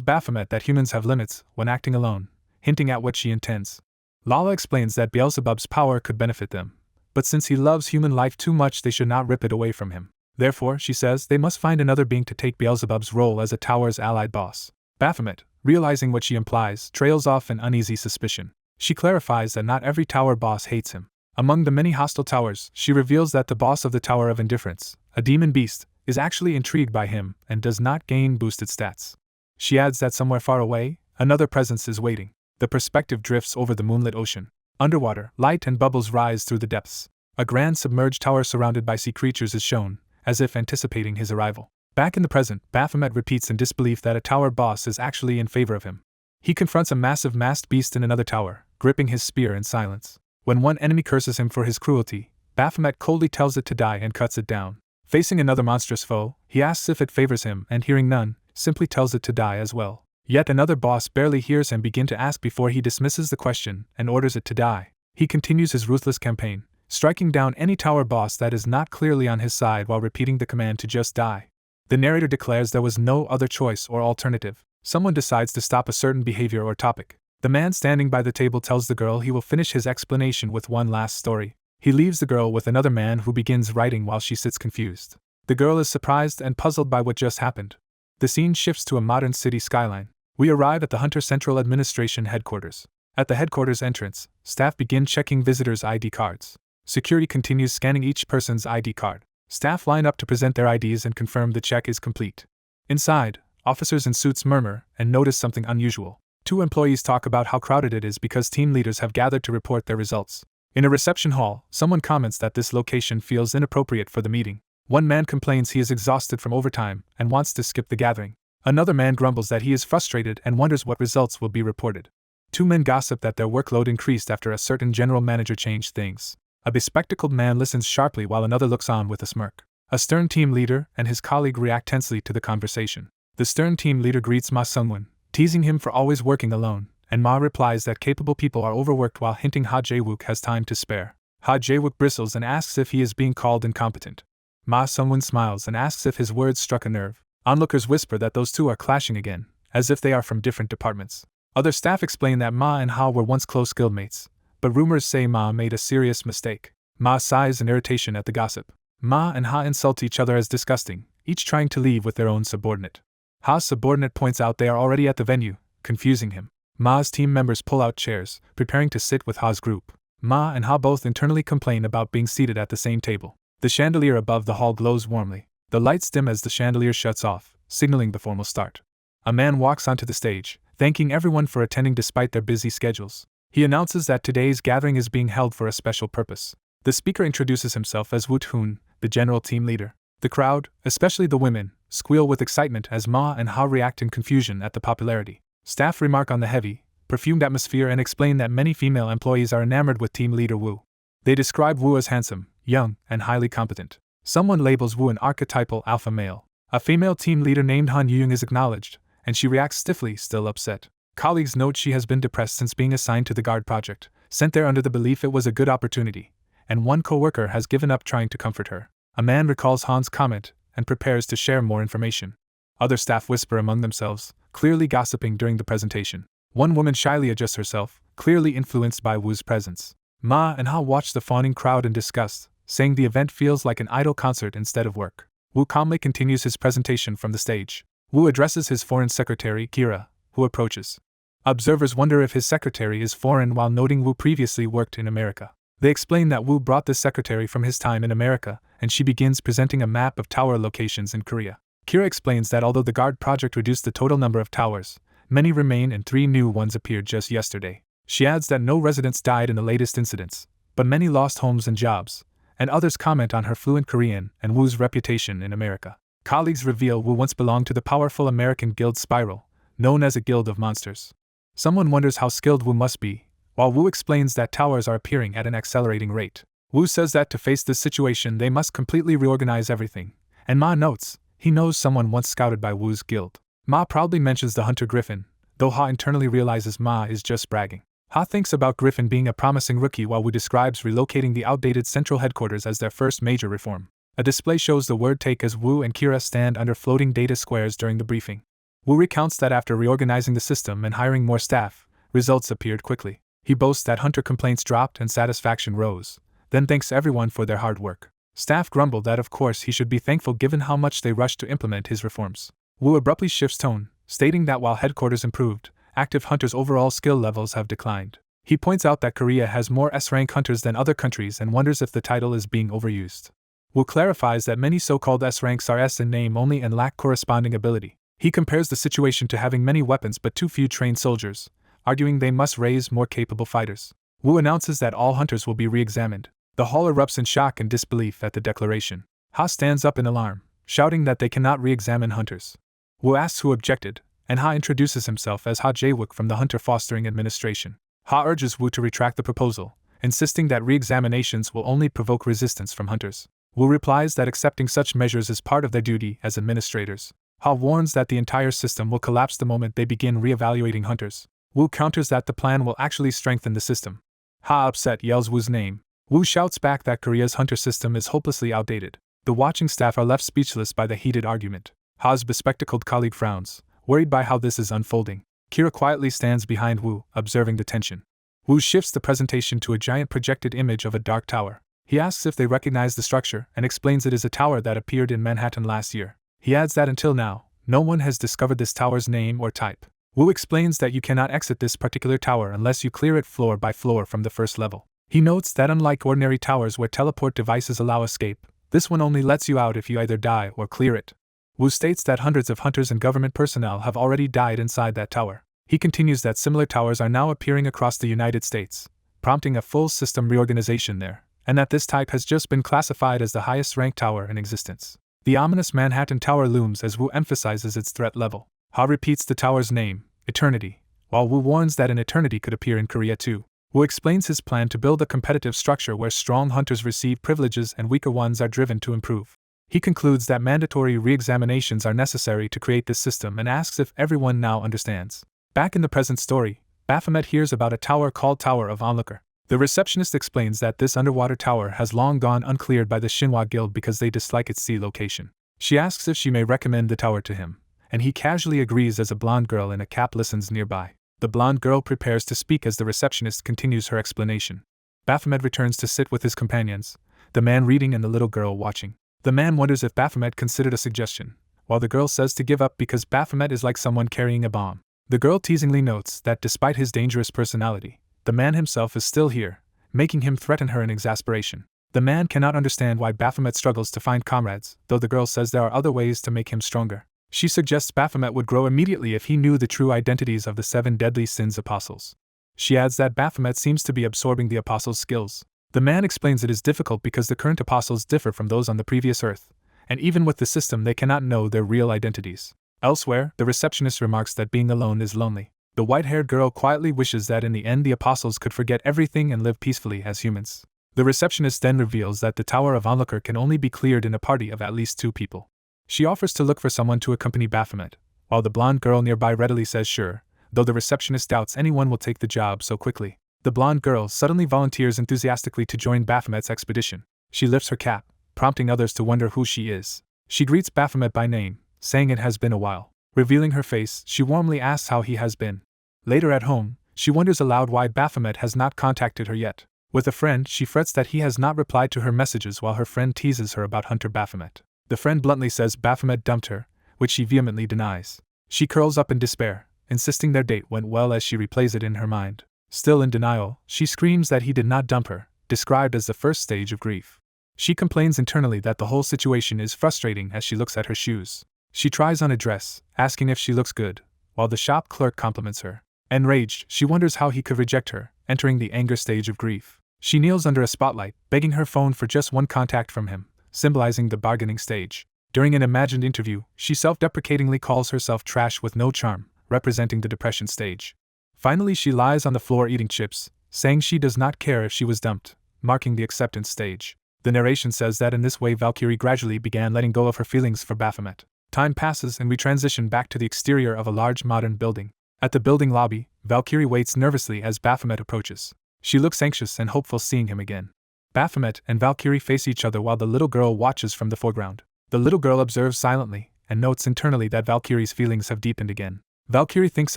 Baphomet that humans have limits when acting alone, hinting at what she intends. Lala explains that Beelzebub's power could benefit them, but since he loves human life too much they should not rip it away from him. Therefore, she says, they must find another being to take Beelzebub's role as a tower's allied boss. Baphomet, realizing what she implies, trails off in uneasy suspicion. She clarifies that not every tower boss hates him. Among the many hostile towers, she reveals that the boss of the Tower of Indifference, a demon beast, is actually intrigued by him and does not gain boosted stats. She adds that somewhere far away, another presence is waiting. The perspective drifts over the moonlit ocean. Underwater, light and bubbles rise through the depths. A grand submerged tower surrounded by sea creatures is shown, as if anticipating his arrival. Back in the present, Baphomet repeats in disbelief that a tower boss is actually in favor of him. He confronts a massive masked beast in another tower, gripping his spear in silence. When one enemy curses him for his cruelty, Baphomet coldly tells it to die and cuts it down. Facing another monstrous foe, he asks if it favors him and hearing none, simply tells it to die as well. Yet another boss barely hears him begin to ask before he dismisses the question and orders it to die. He continues his ruthless campaign, striking down any tower boss that is not clearly on his side while repeating the command to just die. The narrator declares there was no other choice or alternative. Someone decides to stop a certain behavior or topic. The man standing by the table tells the girl he will finish his explanation with one last story. He leaves the girl with another man who begins writing while she sits confused. The girl is surprised and puzzled by what just happened. The scene shifts to a modern city skyline. We arrive at the Hunter Central Administration headquarters. At the headquarters entrance, staff begin checking visitors' ID cards. Security continues scanning each person's ID card. Staff line up to present their IDs and confirm the check is complete. Inside, officers in suits murmur and notice something unusual. Two employees talk about how crowded it is because team leaders have gathered to report their results. In a reception hall, someone comments that this location feels inappropriate for the meeting. One man complains he is exhausted from overtime and wants to skip the gathering. Another man grumbles that he is frustrated and wonders what results will be reported. Two men gossip that their workload increased after a certain general manager changed things. A bespectacled man listens sharply while another looks on with a smirk. A stern team leader and his colleague react tensely to the conversation. The stern team leader greets Ma Sungwon, teasing him for always working alone, and Ma replies that capable people are overworked while hinting Ha Jae-wook has time to spare. Ha Jae-wook bristles and asks if he is being called incompetent. Ma Sungwon smiles and asks if his words struck a nerve. Onlookers whisper that those two are clashing again, as if they are from different departments. Other staff explain that Ma and Ha were once close guildmates, but rumors say Ma made a serious mistake. Ma sighs in irritation at the gossip. Ma and Ha insult each other as disgusting, each trying to leave with their own subordinate. Ha's subordinate points out they are already at the venue, confusing him. Ma's team members pull out chairs, preparing to sit with Ha's group. Ma and Ha both internally complain about being seated at the same table. The chandelier above the hall glows warmly. The lights dim as the chandelier shuts off, signaling the formal start. A man walks onto the stage, thanking everyone for attending despite their busy schedules. He announces that today's gathering is being held for a special purpose. The speaker introduces himself as Woo Hoon, the general team leader. The crowd, especially the women, squeal with excitement as Ma and Ha react in confusion at the popularity. Staff remark on the heavy, perfumed atmosphere and explain that many female employees are enamored with team leader Woo. They describe Woo as handsome, young, and highly competent. Someone labels Woo an archetypal alpha male. A female team leader named Han Young is acknowledged, and she reacts stiffly, still upset. Colleagues note she has been depressed since being assigned to the guard project, sent there under the belief it was a good opportunity, and one co-worker has given up trying to comfort her. A man recalls Han's comment and prepares to share more information. Other staff whisper among themselves, clearly gossiping during the presentation. One woman shyly adjusts herself, clearly influenced by Woo's presence. Ma and Ha watch the fawning crowd in disgust, saying the event feels like an idle concert instead of work. Woo calmly continues his presentation from the stage. Woo addresses his foreign secretary, Kira, who approaches. Observers wonder if his secretary is foreign while noting Woo previously worked in America. They explain that Woo brought this secretary from his time in America, and she begins presenting a map of tower locations in Korea. Kira explains that although the guard project reduced the total number of towers, many remain and 3 new ones appeared just yesterday. She adds that no residents died in the latest incidents, but many lost homes and jobs, and others comment on her fluent Korean and Woo's reputation in America. Colleagues reveal Woo once belonged to the powerful American guild Spiral, known as a guild of monsters. Someone wonders how skilled Woo must be, while Woo explains that towers are appearing at an accelerating rate. Woo says that to face this situation they must completely reorganize everything, and Ma notes he knows someone once scouted by Woo's guild. Ma proudly mentions the hunter Griffin, though Ha internally realizes Ma is just bragging. Ha thinks about Griffin being a promising rookie while Woo describes relocating the outdated central headquarters as their first major reform. A display shows the word take as Woo and Kira stand under floating data squares during the briefing. Woo recounts that after reorganizing the system and hiring more staff, results appeared quickly. He boasts that hunter complaints dropped and satisfaction rose, then thanks everyone for their hard work. Staff grumble that of course he should be thankful given how much they rushed to implement his reforms. Woo abruptly shifts tone, stating that while headquarters improved, active hunters' overall skill levels have declined. He points out that Korea has more S-rank hunters than other countries and wonders if the title is being overused. Woo clarifies that many so-called S-ranks are S in name only and lack corresponding ability. He compares the situation to having many weapons but too few trained soldiers, arguing they must raise more capable fighters. Woo announces that all hunters will be re-examined. The hall erupts in shock and disbelief at the declaration. Ha stands up in alarm, shouting that they cannot re-examine hunters. Woo asks who objected, and Ha introduces himself as Ha Jae-wook from the Hunter Fostering Administration. Ha urges Woo to retract the proposal, insisting that re-examinations will only provoke resistance from hunters. Woo replies that accepting such measures is part of their duty as administrators. Ha warns that the entire system will collapse the moment they begin re-evaluating hunters. Woo counters that the plan will actually strengthen the system. Ha upset yells Woo's name. Woo shouts back that Korea's hunter system is hopelessly outdated. The watching staff are left speechless by the heated argument. Ha's bespectacled colleague frowns, worried by how this is unfolding. Kira quietly stands behind Woo, observing the tension. Woo shifts the presentation to a giant projected image of a dark tower. He asks if they recognize the structure and explains it is a tower that appeared in Manhattan last year. He adds that until now, no one has discovered this tower's name or type. Woo explains that you cannot exit this particular tower unless you clear it floor by floor from the first level. He notes that unlike ordinary towers where teleport devices allow escape, this one only lets you out if you either die or clear it. Woo states that hundreds of hunters and government personnel have already died inside that tower. He continues that similar towers are now appearing across the United States, prompting a full system reorganization there, and that this type has just been classified as the highest ranked tower in existence. The ominous Manhattan Tower looms as Woo emphasizes its threat level. Ha repeats the tower's name, Eternity, while Woo warns that an eternity could appear in Korea too. Woo explains his plan to build a competitive structure where strong hunters receive privileges and weaker ones are driven to improve. He concludes that mandatory re-examinations are necessary to create this system and asks if everyone now understands. Back in the present story, Baphomet hears about a tower called Tower of Onlooker. The receptionist explains that this underwater tower has long gone uncleared by the Shinhwa Guild because they dislike its sea location. She asks if she may recommend the tower to him, and he casually agrees as a blonde girl in a cap listens nearby. The blonde girl prepares to speak as the receptionist continues her explanation. Baphomet returns to sit with his companions, the man reading and the little girl watching. The man wonders if Baphomet considered a suggestion, while the girl says to give up because Baphomet is like someone carrying a bomb. The girl teasingly notes that despite his dangerous personality, the man himself is still here, making him threaten her in exasperation. The man cannot understand why Baphomet struggles to find comrades, though the girl says there are other ways to make him stronger. She suggests Baphomet would grow immediately if he knew the true identities of the 7 deadly sins apostles. She adds that Baphomet seems to be absorbing the apostles' skills. The man explains it is difficult because the current apostles differ from those on the previous Earth, and even with the system they cannot know their real identities. Elsewhere, the receptionist remarks that being alone is lonely. The white-haired girl quietly wishes that in the end the apostles could forget everything and live peacefully as humans. The receptionist then reveals that the Tower of Onlooker can only be cleared in a party of at least 2 people. She offers to look for someone to accompany Baphomet, while the blonde girl nearby readily says sure, though the receptionist doubts anyone will take the job so quickly. The blonde girl suddenly volunteers enthusiastically to join Baphomet's expedition. She lifts her cap, prompting others to wonder who she is. She greets Baphomet by name, saying it has been a while. Revealing her face, she warmly asks how he has been. Later at home, she wonders aloud why Baphomet has not contacted her yet. With a friend, she frets that he has not replied to her messages while her friend teases her about Hunter Baphomet. The friend bluntly says Baphomet dumped her, which she vehemently denies. She curls up in despair, insisting their date went well as she replays it in her mind. Still in denial, she screams that he did not dump her, described as the first stage of grief. She complains internally that the whole situation is frustrating as she looks at her shoes. She tries on a dress, asking if she looks good, while the shop clerk compliments her. Enraged, she wonders how he could reject her, entering the anger stage of grief. She kneels under a spotlight, begging her phone for just one contact from him, symbolizing the bargaining stage. During an imagined interview, she self-deprecatingly calls herself trash with no charm, representing the depression stage. Finally, she lies on the floor eating chips, saying she does not care if she was dumped, marking the acceptance stage. The narration says that in this way Valkyrie gradually began letting go of her feelings for Baphomet. Time passes and we transition back to the exterior of a large modern building. At the building lobby, Valkyrie waits nervously as Baphomet approaches. She looks anxious and hopeful seeing him again. Baphomet and Valkyrie face each other while the little girl watches from the foreground. The little girl observes silently, and notes internally that Valkyrie's feelings have deepened again. Valkyrie thinks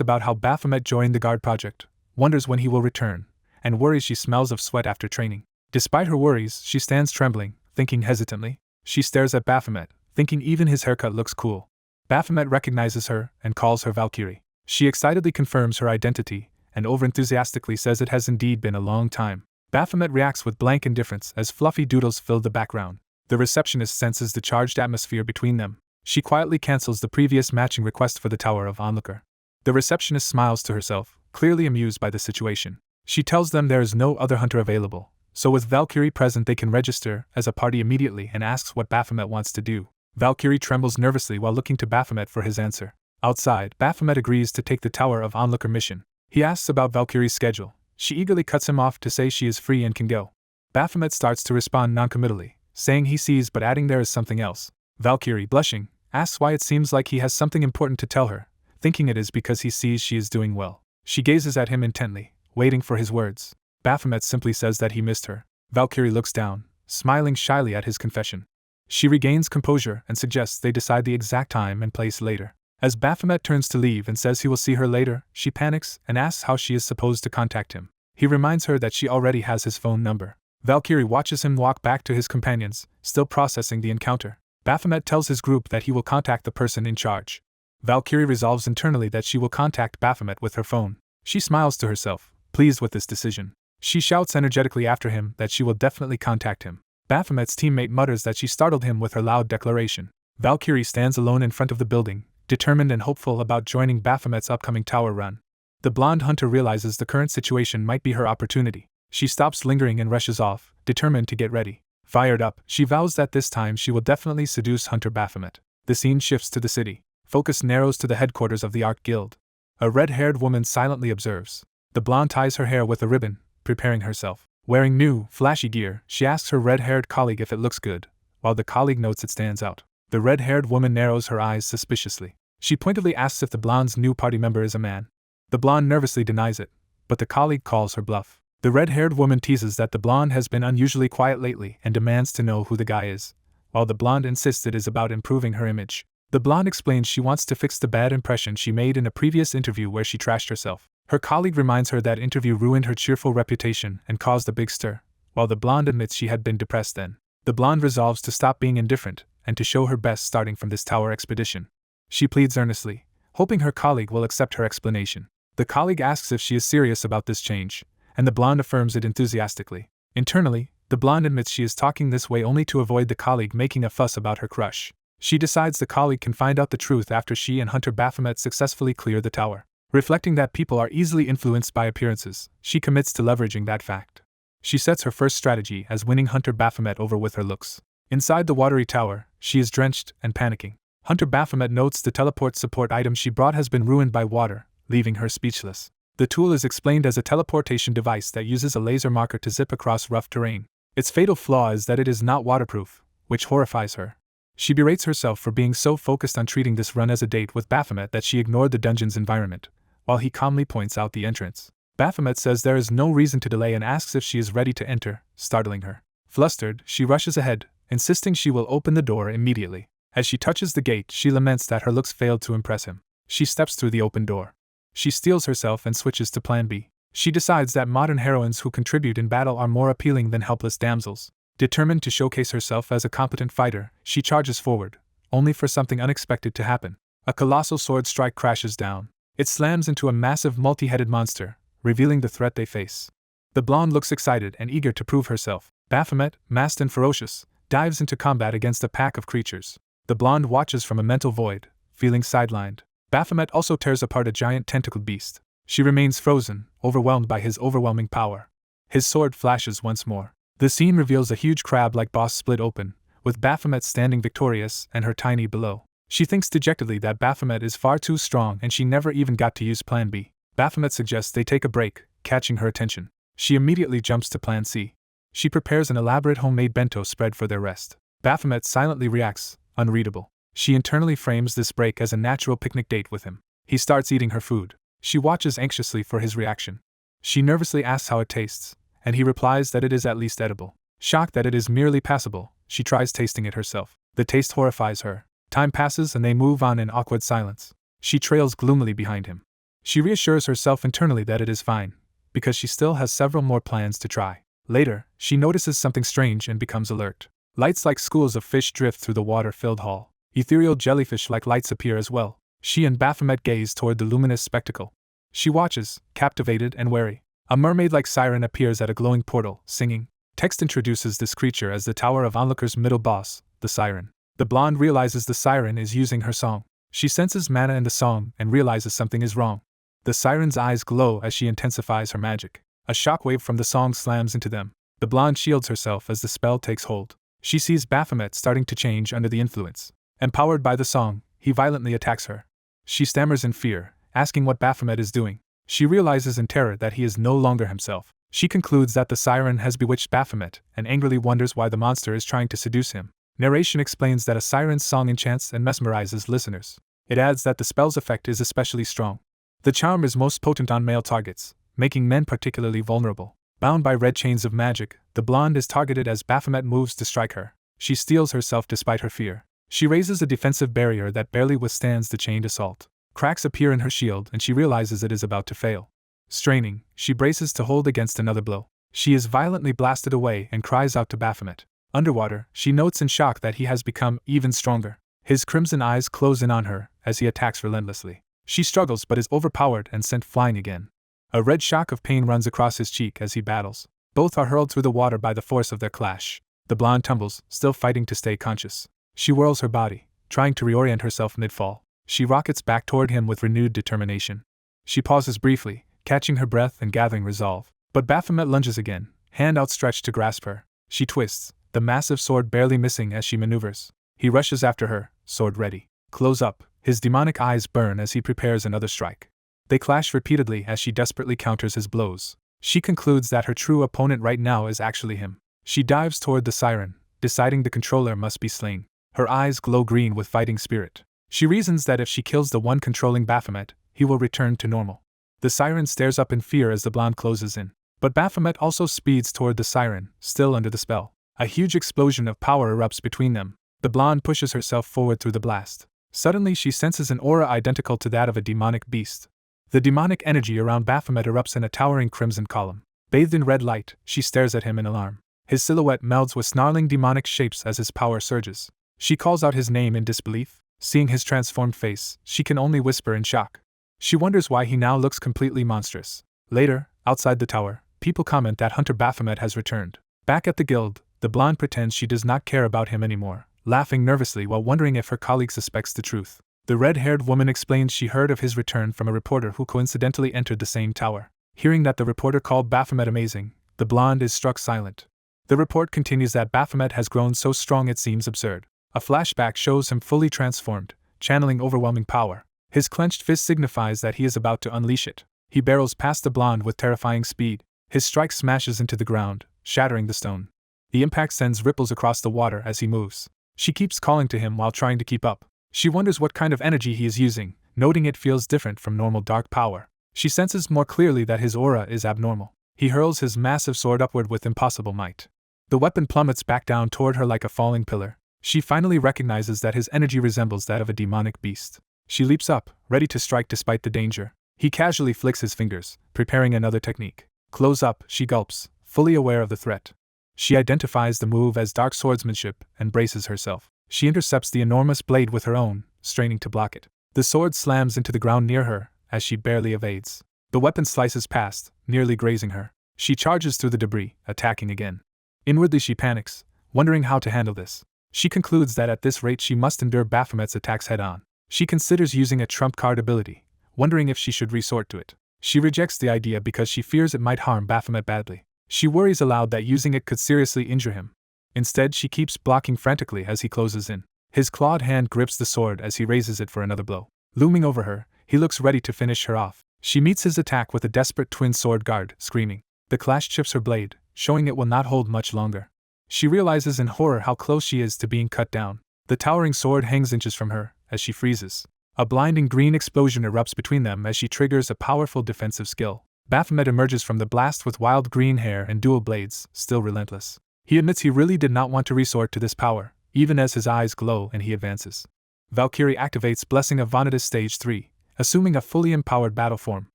about how Baphomet joined the guard project, wonders when he will return, and worries she smells of sweat after training. Despite her worries, she stands trembling, thinking hesitantly. She stares at Baphomet, thinking even his haircut looks cool. Baphomet recognizes her and calls her Valkyrie. She excitedly confirms her identity, and overenthusiastically says it has indeed been a long time. Baphomet reacts with blank indifference as fluffy doodles fill the background. The receptionist senses the charged atmosphere between them. She quietly cancels the previous matching request for the Tower of Onlooker. The receptionist smiles to herself, clearly amused by the situation. She tells them there is no other hunter available, so with Valkyrie present they can register as a party immediately and asks what Baphomet wants to do. Valkyrie trembles nervously while looking to Baphomet for his answer. Outside, Baphomet agrees to take the Tower of Onlooker mission. He asks about Valkyrie's schedule. She eagerly cuts him off to say she is free and can go. Baphomet starts to respond noncommittally, saying he sees but adding there is something else. Valkyrie, blushing, asks why it seems like he has something important to tell her, thinking it is because he sees she is doing well. She gazes at him intently, waiting for his words. Baphomet simply says that he missed her. Valkyrie looks down, smiling shyly at his confession. She regains composure and suggests they decide the exact time and place later. As Baphomet turns to leave and says he will see her later, she panics and asks how she is supposed to contact him. He reminds her that she already has his phone number. Valkyrie watches him walk back to his companions, still processing the encounter. Baphomet tells his group that he will contact the person in charge. Valkyrie resolves internally that she will contact Baphomet with her phone. She smiles to herself, pleased with this decision. She shouts energetically after him that she will definitely contact him. Baphomet's teammate mutters that she startled him with her loud declaration. Valkyrie stands alone in front of the building, determined and hopeful about joining Baphomet's upcoming tower run. The blonde hunter realizes the current situation might be her opportunity. She stops lingering and rushes off, determined to get ready. Fired up, she vows that this time she will definitely seduce Hunter Baphomet. The scene shifts to the city. Focus narrows to the headquarters of the Ark Guild. A red-haired woman silently observes. The blonde ties her hair with a ribbon, preparing herself. Wearing new, flashy gear, she asks her red-haired colleague if it looks good, while the colleague notes it stands out. The red-haired woman narrows her eyes suspiciously. She pointedly asks if the blonde's new party member is a man. The blonde nervously denies it, but the colleague calls her bluff. The red-haired woman teases that the blonde has been unusually quiet lately and demands to know who the guy is, while the blonde insists it is about improving her image. The blonde explains she wants to fix the bad impression she made in a previous interview where she trashed herself. Her colleague reminds her that interview ruined her cheerful reputation and caused a big stir, while the blonde admits she had been depressed then. The blonde resolves to stop being indifferent and to show her best starting from this tower expedition. She pleads earnestly, hoping her colleague will accept her explanation. The colleague asks if she is serious about this change, and the blonde affirms it enthusiastically. Internally, the blonde admits she is talking this way only to avoid the colleague making a fuss about her crush. She decides the colleague can find out the truth after she and Hunter Baphomet successfully clear the tower. Reflecting that people are easily influenced by appearances, she commits to leveraging that fact. She sets her first strategy as winning Hunter Baphomet over with her looks. Inside the watery tower, she is drenched and panicking. Hunter Baphomet notes the teleport support item she brought has been ruined by water, leaving her speechless. The tool is explained as a teleportation device that uses a laser marker to zip across rough terrain. Its fatal flaw is that it is not waterproof, which horrifies her. She berates herself for being so focused on treating this run as a date with Baphomet that she ignored the dungeon's environment, while he calmly points out the entrance. Baphomet says there is no reason to delay and asks if she is ready to enter, startling her. Flustered, she rushes ahead, insisting she will open the door immediately. As she touches the gate, she laments that her looks failed to impress him. She steps through the open door. She steels herself and switches to Plan B. She decides that modern heroines who contribute in battle are more appealing than helpless damsels. Determined to showcase herself as a competent fighter, she charges forward, only for something unexpected to happen. A colossal sword strike crashes down. It slams into a massive multi-headed monster, revealing the threat they face. The blonde looks excited and eager to prove herself. Baphomet, masked and ferocious, dives into combat against a pack of creatures. The blonde watches from a mental void, feeling sidelined. Baphomet also tears apart a giant tentacled beast. She remains frozen, overwhelmed by his overwhelming power. His sword flashes once more. The scene reveals a huge crab-like boss split open, with Baphomet standing victorious and her tiny below. She thinks dejectedly that Baphomet is far too strong and she never even got to use Plan B. Baphomet suggests they take a break, catching her attention. She immediately jumps to Plan C. She prepares an elaborate homemade bento spread for their rest. Baphomet silently reacts, unreadable. She internally frames this break as a natural picnic date with him. He starts eating her food. She watches anxiously for his reaction. She nervously asks how it tastes, and he replies that it is at least edible. Shocked that it is merely passable, she tries tasting it herself. The taste horrifies her. Time passes and they move on in awkward silence. She trails gloomily behind him. She reassures herself internally that it is fine, because she still has several more plans to try. Later, she notices something strange and becomes alert. Lights like schools of fish drift through the water-filled hall. Ethereal jellyfish-like lights appear as well. She and Baphomet gaze toward the luminous spectacle. She watches, captivated and wary. A mermaid-like siren appears at a glowing portal, singing. Text introduces this creature as the Tower of Onlooker's middle boss, the siren. The blonde realizes the siren is using her song. She senses mana in the song and realizes something is wrong. The siren's eyes glow as she intensifies her magic. A shockwave from the song slams into them. The blonde shields herself as the spell takes hold. She sees Baphomet starting to change under the influence. Empowered by the song, he violently attacks her. She stammers in fear, asking what Baphomet is doing. She realizes in terror that he is no longer himself. She concludes that the siren has bewitched Baphomet and angrily wonders why the monster is trying to seduce him. Narration explains that a siren's song enchants and mesmerizes listeners. It adds that the spell's effect is especially strong. The charm is most potent on male targets, making men particularly vulnerable. Bound by red chains of magic, the blonde is targeted as Baphomet moves to strike her. She steels herself despite her fear. She raises a defensive barrier that barely withstands the chained assault. Cracks appear in her shield and she realizes it is about to fail. Straining, she braces to hold against another blow. She is violently blasted away and cries out to Baphomet. Underwater, she notes in shock that he has become even stronger. His crimson eyes close in on her as he attacks relentlessly. She struggles but is overpowered and sent flying again. A red shock of pain runs across his cheek as he battles. Both are hurled through the water by the force of their clash. The blonde tumbles, still fighting to stay conscious. She whirls her body, trying to reorient herself mid-fall. She rockets back toward him with renewed determination. She pauses briefly, catching her breath and gathering resolve. But Baphomet lunges again, hand outstretched to grasp her. She twists, the massive sword barely missing as she maneuvers. He rushes after her, sword ready. Close up, his demonic eyes burn as he prepares another strike. They clash repeatedly as she desperately counters his blows. She concludes that her true opponent right now is actually him. She dives toward the siren, deciding the controller must be slain. Her eyes glow green with fighting spirit. She reasons that if she kills the one controlling Baphomet, he will return to normal. The siren stares up in fear as the blonde closes in. But Baphomet also speeds toward the siren, still under the spell. A huge explosion of power erupts between them. The blonde pushes herself forward through the blast. Suddenly she senses an aura identical to that of a demonic beast. The demonic energy around Baphomet erupts in a towering crimson column. Bathed in red light, she stares at him in alarm. His silhouette melds with snarling demonic shapes as his power surges. She calls out his name in disbelief. Seeing his transformed face, she can only whisper in shock. She wonders why he now looks completely monstrous. Later, outside the tower, people comment that Hunter Baphomet has returned. Back at the guild, the blonde pretends she does not care about him anymore, laughing nervously while wondering if her colleague suspects the truth. The red-haired woman explains she heard of his return from a reporter who coincidentally entered the same tower. Hearing that the reporter called Baphomet amazing, the blonde is struck silent. The report continues that Baphomet has grown so strong it seems absurd. A flashback shows him fully transformed, channeling overwhelming power. His clenched fist signifies that he is about to unleash it. He barrels past the blonde with terrifying speed. His strike smashes into the ground, shattering the stone. The impact sends ripples across the water as he moves. She keeps calling to him while trying to keep up. She wonders what kind of energy he is using, noting it feels different from normal dark power. She senses more clearly that his aura is abnormal. He hurls his massive sword upward with impossible might. The weapon plummets back down toward her like a falling pillar. She finally recognizes that his energy resembles that of a demonic beast. She leaps up, ready to strike despite the danger. He casually flicks his fingers, preparing another technique. Close up, she gulps, fully aware of the threat. She identifies the move as dark swordsmanship and braces herself. She intercepts the enormous blade with her own, straining to block it. The sword slams into the ground near her, as she barely evades. The weapon slices past, nearly grazing her. She charges through the debris, attacking again. Inwardly she panics, wondering how to handle this. She concludes that at this rate she must endure Baphomet's attacks head-on. She considers using a trump card ability, wondering if she should resort to it. She rejects the idea because she fears it might harm Baphomet badly. She worries aloud that using it could seriously injure him. Instead, she keeps blocking frantically as he closes in. His clawed hand grips the sword as he raises it for another blow. Looming over her, he looks ready to finish her off. She meets his attack with a desperate twin sword guard, screaming. The clash chips her blade, showing it will not hold much longer. She realizes in horror how close she is to being cut down. The towering sword hangs inches from her, as she freezes. A blinding green explosion erupts between them as she triggers a powerful defensive skill. Baphomet emerges from the blast with wild green hair and dual blades, still relentless. He admits he really did not want to resort to this power, even as his eyes glow and he advances. Valkyrie activates Blessing of Vanitas Stage 3, assuming a fully empowered battle form.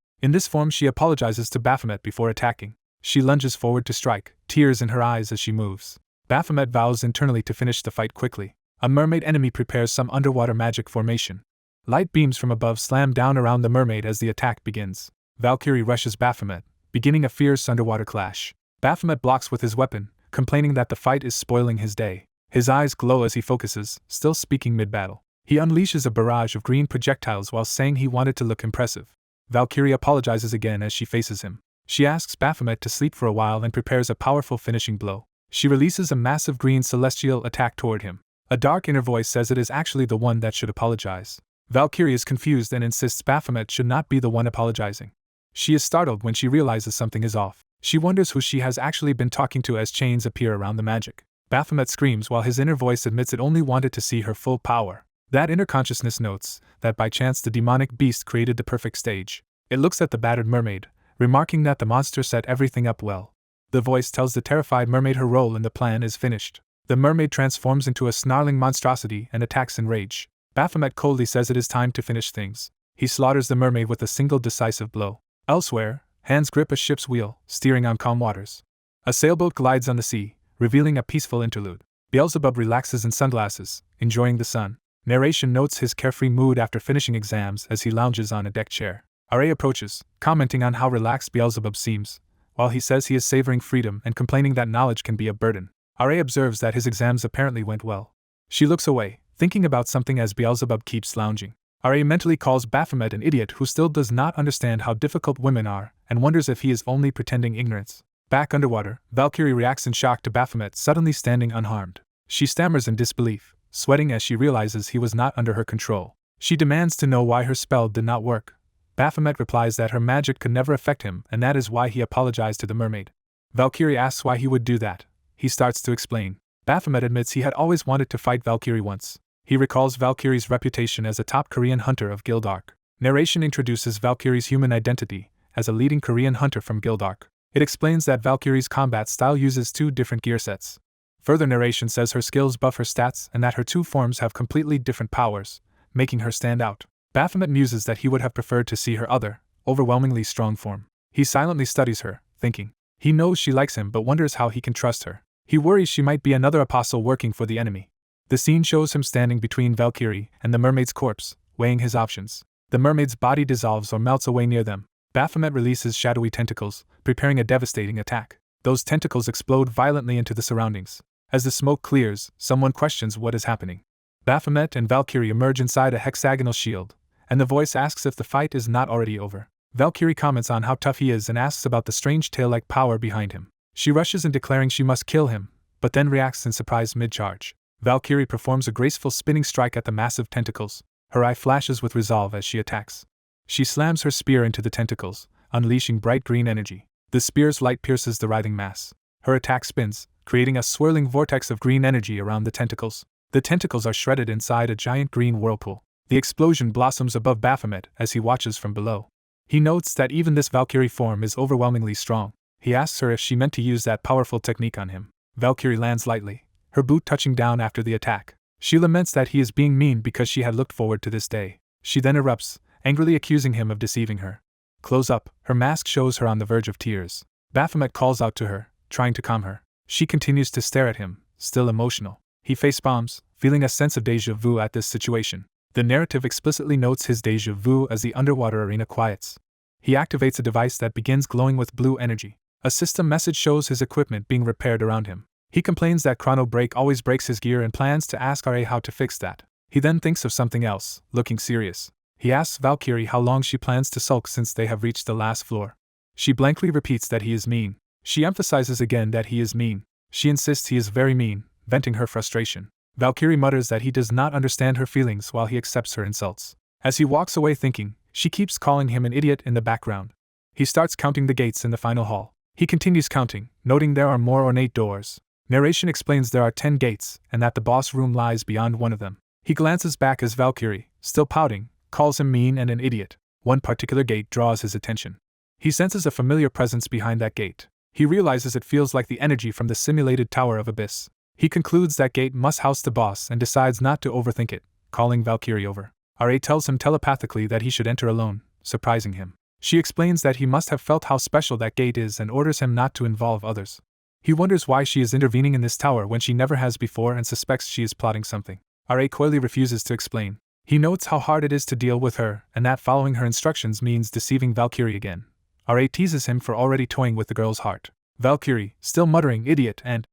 In this form she apologizes to Baphomet before attacking. She lunges forward to strike, tears in her eyes as she moves. Baphomet vows internally to finish the fight quickly. A mermaid enemy prepares some underwater magic formation. Light beams from above slam down around the mermaid as the attack begins. Valkyrie rushes Baphomet, beginning a fierce underwater clash. Baphomet blocks with his weapon, complaining that the fight is spoiling his day. His eyes glow as he focuses, still speaking mid-battle. He unleashes a barrage of green projectiles while saying he wanted to look impressive. Valkyrie apologizes again as she faces him. She asks Baphomet to sleep for a while and prepares a powerful finishing blow. She releases a massive green celestial attack toward him. A dark inner voice says it is actually the one that should apologize. Valkyrie is confused and insists Baphomet should not be the one apologizing. She is startled when she realizes something is off. She wonders who she has actually been talking to as chains appear around the magic. Baphomet screams while his inner voice admits it only wanted to see her full power. That inner consciousness notes that by chance the demonic beast created the perfect stage. It looks at the battered mermaid, remarking that the monster set everything up well. The voice tells the terrified mermaid her role in the plan is finished. The mermaid transforms into a snarling monstrosity and attacks in rage. Baphomet coldly says it is time to finish things. He slaughters the mermaid with a single decisive blow. Elsewhere, hands grip a ship's wheel, steering on calm waters. A sailboat glides on the sea, revealing a peaceful interlude. Beelzebub relaxes in sunglasses, enjoying the sun. Narration notes his carefree mood after finishing exams as he lounges on a deck chair. Aray approaches, commenting on how relaxed Beelzebub seems, while he says he is savoring freedom and complaining that knowledge can be a burden. Aray observes that his exams apparently went well. She looks away, thinking about something as Beelzebub keeps lounging. Aray mentally calls Baphomet an idiot who still does not understand how difficult women are and wonders if he is only pretending ignorance. Back underwater, Valkyrie reacts in shock to Baphomet suddenly standing unharmed. She stammers in disbelief, sweating as she realizes he was not under her control. She demands to know why her spell did not work. Baphomet replies that her magic could never affect him and that is why he apologized to the mermaid. Valkyrie asks why he would do that. He starts to explain. Baphomet admits he had always wanted to fight Valkyrie once. He recalls Valkyrie's reputation as a top Korean hunter of Guild Ark. Narration introduces Valkyrie's human identity as a leading Korean hunter from Guild Ark. It explains that Valkyrie's combat style uses 2 different gear sets. Further narration says her skills buff her stats and that her 2 forms have completely different powers, making her stand out. Baphomet muses that he would have preferred to see her other, overwhelmingly strong form. He silently studies her, thinking. He knows she likes him but wonders how he can trust her. He worries she might be another apostle working for the enemy. The scene shows him standing between Valkyrie and the mermaid's corpse, weighing his options. The mermaid's body dissolves or melts away near them. Baphomet releases shadowy tentacles, preparing a devastating attack. Those tentacles explode violently into the surroundings. As the smoke clears, someone questions what is happening. Baphomet and Valkyrie emerge inside a hexagonal shield, and the voice asks if the fight is not already over. Valkyrie comments on how tough he is and asks about the strange tail-like power behind him. She rushes in declaring she must kill him, but then reacts in surprise mid-charge. Valkyrie performs a graceful spinning strike at the massive tentacles. Her eye flashes with resolve as she attacks. She slams her spear into the tentacles, unleashing bright green energy. The spear's light pierces the writhing mass. Her attack spins, creating a swirling vortex of green energy around the tentacles. The tentacles are shredded inside a giant green whirlpool. The explosion blossoms above Baphomet as he watches from below. He notes that even this Valkyrie form is overwhelmingly strong. He asks her if she meant to use that powerful technique on him. Valkyrie lands lightly, her boot touching down after the attack. She laments that he is being mean because she had looked forward to this day. She then erupts, angrily accusing him of deceiving her. Close up, her mask shows her on the verge of tears. Baphomet calls out to her, trying to calm her. She continues to stare at him, still emotional. He facepalms, feeling a sense of déjà vu at this situation. The narrative explicitly notes his déjà vu as the underwater arena quiets. He activates a device that begins glowing with blue energy. A system message shows his equipment being repaired around him. He complains that Chrono Break always breaks his gear and plans to ask RA how to fix that. He then thinks of something else, looking serious. He asks Valkyrie how long she plans to sulk since they have reached the last floor. She blankly repeats that he is mean. She emphasizes again that he is mean. She insists he is very mean, venting her frustration. Valkyrie mutters that he does not understand her feelings while he accepts her insults. As he walks away thinking, she keeps calling him an idiot in the background. He starts counting the gates in the final hall. He continues counting, noting there are more ornate doors. Narration explains there are 10 gates, and that the boss room lies beyond one of them. He glances back as Valkyrie, still pouting, calls him mean and an idiot. One particular gate draws his attention. He senses a familiar presence behind that gate. He realizes it feels like the energy from the simulated Tower of Abyss. He concludes that gate must house the boss and decides not to overthink it, calling Valkyrie over. RA tells him telepathically that he should enter alone, surprising him. She explains that he must have felt how special that gate is and orders him not to involve others. He wonders why she is intervening in this tower when she never has before and suspects she is plotting something. RA coyly refuses to explain. He notes how hard it is to deal with her and that following her instructions means deceiving Valkyrie again. RA teases him for already toying with the girl's heart. Valkyrie, still muttering idiot and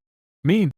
mean,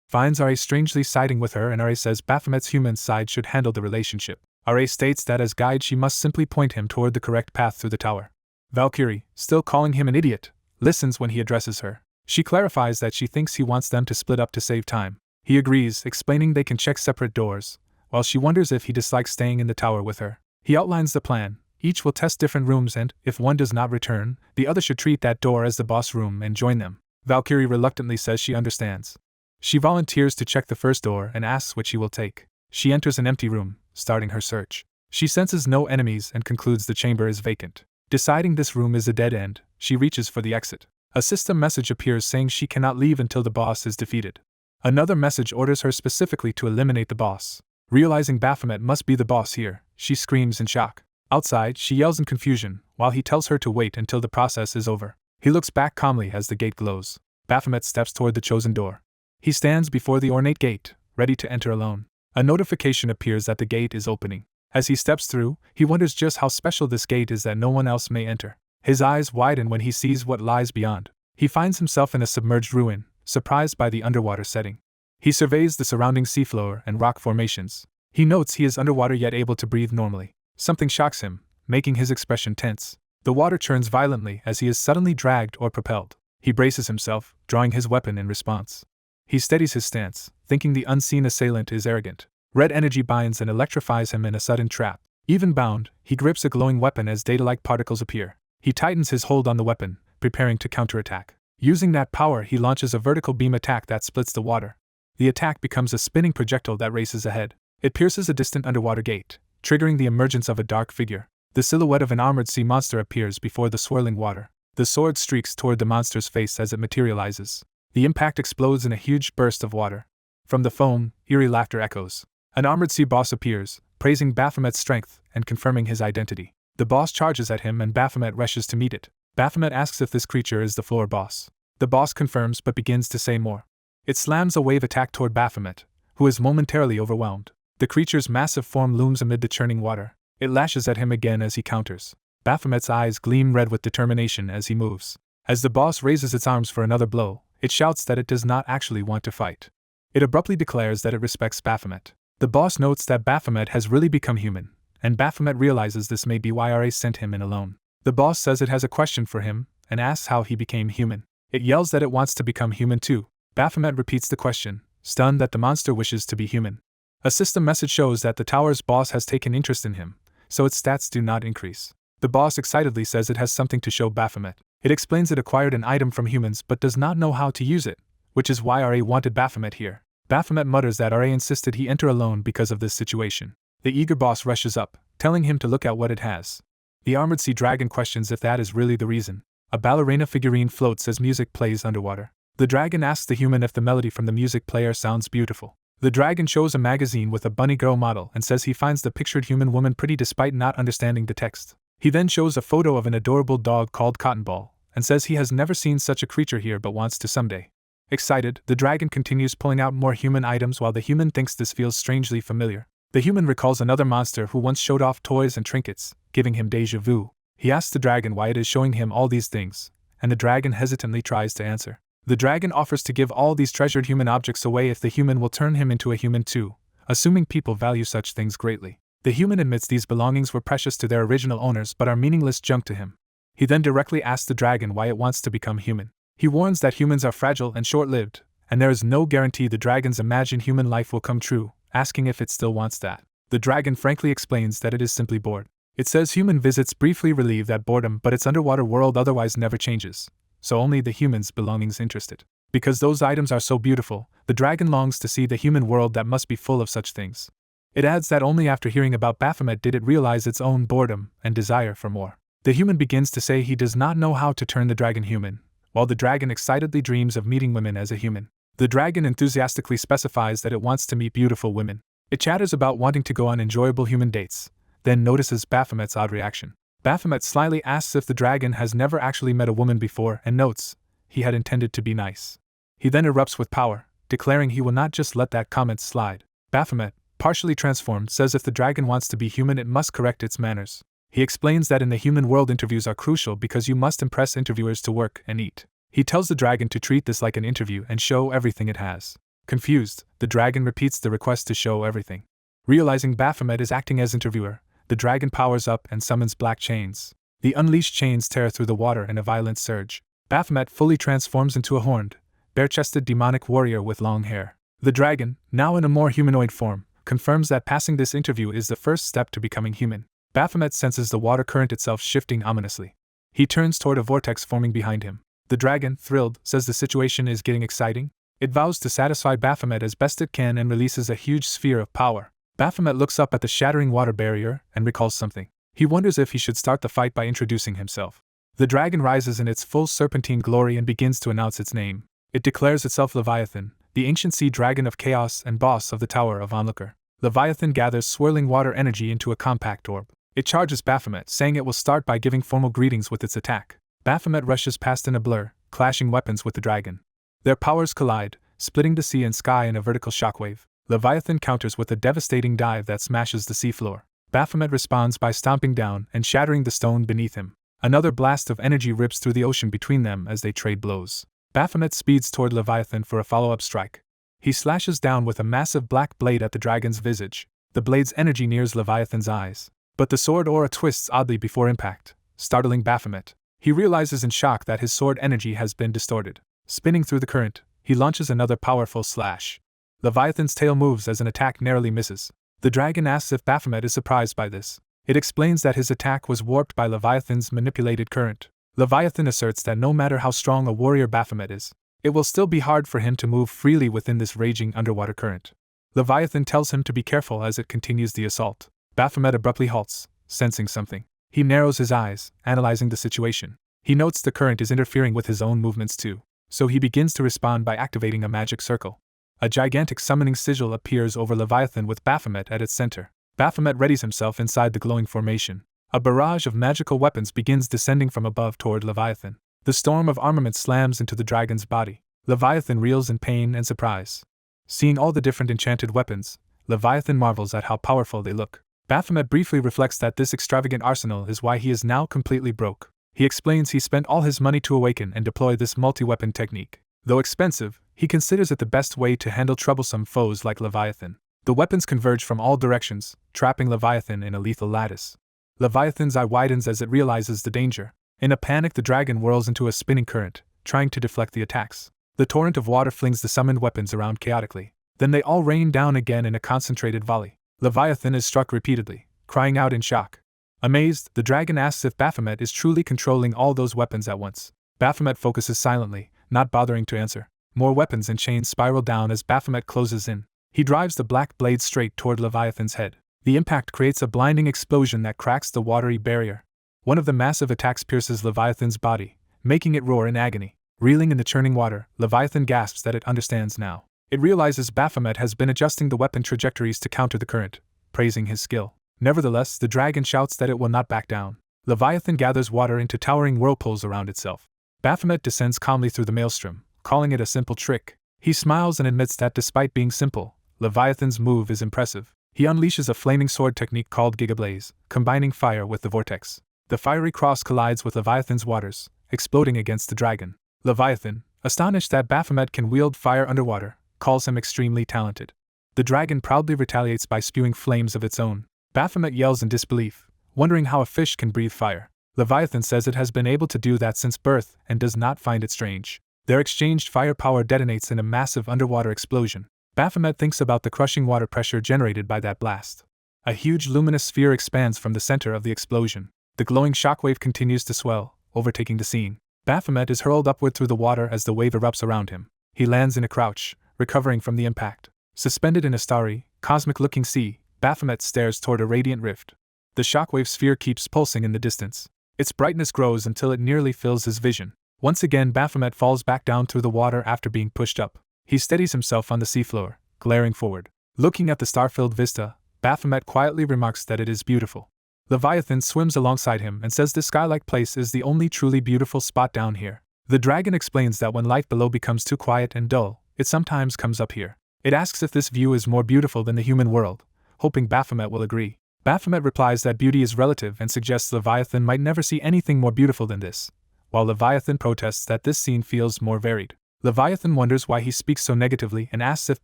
finds RA strangely siding with her and RA says Baphomet's human side should handle the relationship. RA states that as guide she must simply point him toward the correct path through the tower. Valkyrie, still calling him an idiot, listens when he addresses her. She clarifies that she thinks he wants them to split up to save time. He agrees, explaining they can check separate doors, while she wonders if he dislikes staying in the tower with her. He outlines the plan. Each will test different rooms and, if one does not return, the other should treat that door as the boss room and join them. Valkyrie reluctantly says she understands. She volunteers to check the first door and asks what she will take. She enters an empty room, starting her search. She senses no enemies and concludes the chamber is vacant. Deciding this room is a dead end, she reaches for the exit. A system message appears saying she cannot leave until the boss is defeated. Another message orders her specifically to eliminate the boss. Realizing Baphomet must be the boss here, she screams in shock. Outside, she yells in confusion, while he tells her to wait until the process is over. He looks back calmly as the gate glows. Baphomet steps toward the chosen door. He stands before the ornate gate, ready to enter alone. A notification appears that the gate is opening. As he steps through, he wonders just how special this gate is that no one else may enter. His eyes widen when he sees what lies beyond. He finds himself in a submerged ruin, surprised by the underwater setting. He surveys the surrounding seafloor and rock formations. He notes he is underwater yet able to breathe normally. Something shocks him, making his expression tense. The water churns violently as he is suddenly dragged or propelled. He braces himself, drawing his weapon in response. He steadies his stance, thinking the unseen assailant is arrogant. Red energy binds and electrifies him in a sudden trap. Even bound, he grips a glowing weapon as data-like particles appear. He tightens his hold on the weapon, preparing to counterattack. Using that power, he launches a vertical beam attack that splits the water. The attack becomes a spinning projectile that races ahead. It pierces a distant underwater gate, triggering the emergence of a dark figure. The silhouette of an armored sea monster appears before the swirling water. The sword streaks toward the monster's face as it materializes. The impact explodes in a huge burst of water. From the foam, eerie laughter echoes. An armored sea boss appears, praising Baphomet's strength and confirming his identity. The boss charges at him and Baphomet rushes to meet it. Baphomet asks if this creature is the floor boss. The boss confirms but begins to say more. It slams a wave attack toward Baphomet, who is momentarily overwhelmed. The creature's massive form looms amid the churning water. It lashes at him again as he counters. Baphomet's eyes gleam red with determination as he moves. As the boss raises its arms for another blow, it shouts that it does not actually want to fight. It abruptly declares that it respects Baphomet. The boss notes that Baphomet has really become human, and Baphomet realizes this may be why RA sent him in alone. The boss says it has a question for him, and asks how he became human. It yells that it wants to become human too. Baphomet repeats the question, stunned that the monster wishes to be human. A system message shows that the tower's boss has taken interest in him, so its stats do not increase. The boss excitedly says it has something to show Baphomet. It explains it acquired an item from humans but does not know how to use it, which is why RA wanted Baphomet here. Baphomet mutters that RA insisted he enter alone because of this situation. The eager boss rushes up, telling him to look at what it has. The armored sea dragon questions if that is really the reason. A ballerina figurine floats as music plays underwater. The dragon asks the human if the melody from the music player sounds beautiful. The dragon shows a magazine with a bunny girl model and says he finds the pictured human woman pretty despite not understanding the text. He then shows a photo of an adorable dog called Cotton Ball, and says he has never seen such a creature here but wants to someday. Excited, the dragon continues pulling out more human items while the human thinks this feels strangely familiar. The human recalls another monster who once showed off toys and trinkets, giving him déjà vu. He asks the dragon why it is showing him all these things, and the dragon hesitantly tries to answer. The dragon offers to give all these treasured human objects away if the human will turn him into a human too, assuming people value such things greatly. The human admits these belongings were precious to their original owners but are meaningless junk to him. He then directly asks the dragon why it wants to become human. He warns that humans are fragile and short-lived, and there is no guarantee the dragon's imagined human life will come true, asking if it still wants that. The dragon frankly explains that it is simply bored. It says human visits briefly relieve that boredom but its underwater world otherwise never changes, so only the human's belongings interest it. Because those items are so beautiful, the dragon longs to see the human world that must be full of such things. It adds that only after hearing about Baphomet did it realize its own boredom and desire for more. The human begins to say he does not know how to turn the dragon human, while the dragon excitedly dreams of meeting women as a human. The dragon enthusiastically specifies that it wants to meet beautiful women. It chatters about wanting to go on enjoyable human dates, then notices Baphomet's odd reaction. Baphomet slyly asks if the dragon has never actually met a woman before and notes he had intended to be nice. He then erupts with power, declaring he will not just let that comment slide. Baphomet, partially transformed, says if the dragon wants to be human it must correct its manners. He explains that in the human world interviews are crucial because you must impress interviewers to work and eat. He tells the dragon to treat this like an interview and show everything it has. Confused, the dragon repeats the request to show everything. Realizing Baphomet is acting as interviewer, the dragon powers up and summons black chains. The unleashed chains tear through the water in a violent surge. Baphomet fully transforms into a horned, bare-chested demonic warrior with long hair. The dragon, now in a more humanoid form, confirms that passing this interview is the first step to becoming human. Baphomet senses the water current itself shifting ominously. He turns toward a vortex forming behind him. The dragon, thrilled, says the situation is getting exciting. It vows to satisfy Baphomet as best it can and releases a huge sphere of power. Baphomet looks up at the shattering water barrier and recalls something. He wonders if he should start the fight by introducing himself. The dragon rises in its full serpentine glory and begins to announce its name. It declares itself Leviathan, the ancient sea dragon of chaos and boss of the Tower of Onlooker. Leviathan gathers swirling water energy into a compact orb. It charges Baphomet, saying it will start by giving formal greetings with its attack. Baphomet rushes past in a blur, clashing weapons with the dragon. Their powers collide, splitting the sea and sky in a vertical shockwave. Leviathan counters with a devastating dive that smashes the seafloor. Baphomet responds by stomping down and shattering the stone beneath him. Another blast of energy rips through the ocean between them as they trade blows. Baphomet speeds toward Leviathan for a follow-up strike. He slashes down with a massive black blade at the dragon's visage. The blade's energy nears Leviathan's eyes. But the sword aura twists oddly before impact, startling Baphomet. He realizes in shock that his sword energy has been distorted. Spinning through the current, he launches another powerful slash. Leviathan's tail moves as an attack narrowly misses. The dragon asks if Baphomet is surprised by this. It explains that his attack was warped by Leviathan's manipulated current. Leviathan asserts that no matter how strong a warrior Baphomet is, it will still be hard for him to move freely within this raging underwater current. Leviathan tells him to be careful as it continues the assault. Baphomet abruptly halts, sensing something. He narrows his eyes, analyzing the situation. He notes the current is interfering with his own movements too, so he begins to respond by activating a magic circle. A gigantic summoning sigil appears over Leviathan with Baphomet at its center. Baphomet readies himself inside the glowing formation. A barrage of magical weapons begins descending from above toward Leviathan. The storm of armament slams into the dragon's body. Leviathan reels in pain and surprise. Seeing all the different enchanted weapons, Leviathan marvels at how powerful they look. Baphomet briefly reflects that this extravagant arsenal is why he is now completely broke. He explains he spent all his money to awaken and deploy this multi-weapon technique. Though expensive, he considers it the best way to handle troublesome foes like Leviathan. The weapons converge from all directions, trapping Leviathan in a lethal lattice. Leviathan's eye widens as it realizes the danger. In a panic, the dragon whirls into a spinning current, trying to deflect the attacks. The torrent of water flings the summoned weapons around chaotically. Then they all rain down again in a concentrated volley. Leviathan is struck repeatedly, crying out in shock. Amazed, the dragon asks if Baphomet is truly controlling all those weapons at once. Baphomet focuses silently, not bothering to answer. More weapons and chains spiral down as Baphomet closes in. He drives the black blade straight toward Leviathan's head. The impact creates a blinding explosion that cracks the watery barrier. One of the massive attacks pierces Leviathan's body, making it roar in agony. Reeling in the churning water, Leviathan gasps that it understands now. It realizes Baphomet has been adjusting the weapon trajectories to counter the current, praising his skill. Nevertheless, the dragon shouts that it will not back down. Leviathan gathers water into towering whirlpools around itself. Baphomet descends calmly through the maelstrom, calling it a simple trick. He smiles and admits that despite being simple, Leviathan's move is impressive. He unleashes a flaming sword technique called Gigablaze, combining fire with the vortex. The fiery cross collides with Leviathan's waters, exploding against the dragon. Leviathan, astonished that Baphomet can wield fire underwater, calls him extremely talented. The dragon proudly retaliates by spewing flames of its own. Baphomet yells in disbelief, wondering how a fish can breathe fire. Leviathan says it has been able to do that since birth and does not find it strange. Their exchanged firepower detonates in a massive underwater explosion. Baphomet thinks about the crushing water pressure generated by that blast. A huge luminous sphere expands from the center of the explosion. The glowing shockwave continues to swell, overtaking the scene. Baphomet is hurled upward through the water as the wave erupts around him. He lands in a crouch, recovering from the impact. Suspended in a starry, cosmic-looking sea, Baphomet stares toward a radiant rift. The shockwave sphere keeps pulsing in the distance. Its brightness grows until it nearly fills his vision. Once again, Baphomet falls back down through the water after being pushed up. He steadies himself on the seafloor, glaring forward. Looking at the star-filled vista, Baphomet quietly remarks that it is beautiful. Leviathan swims alongside him and says this sky-like place is the only truly beautiful spot down here. The dragon explains that when life below becomes too quiet and dull, it sometimes comes up here. It asks if this view is more beautiful than the human world, hoping Baphomet will agree. Baphomet replies that beauty is relative and suggests Leviathan might never see anything more beautiful than this, while Leviathan protests that this scene feels more varied. Leviathan wonders why he speaks so negatively and asks if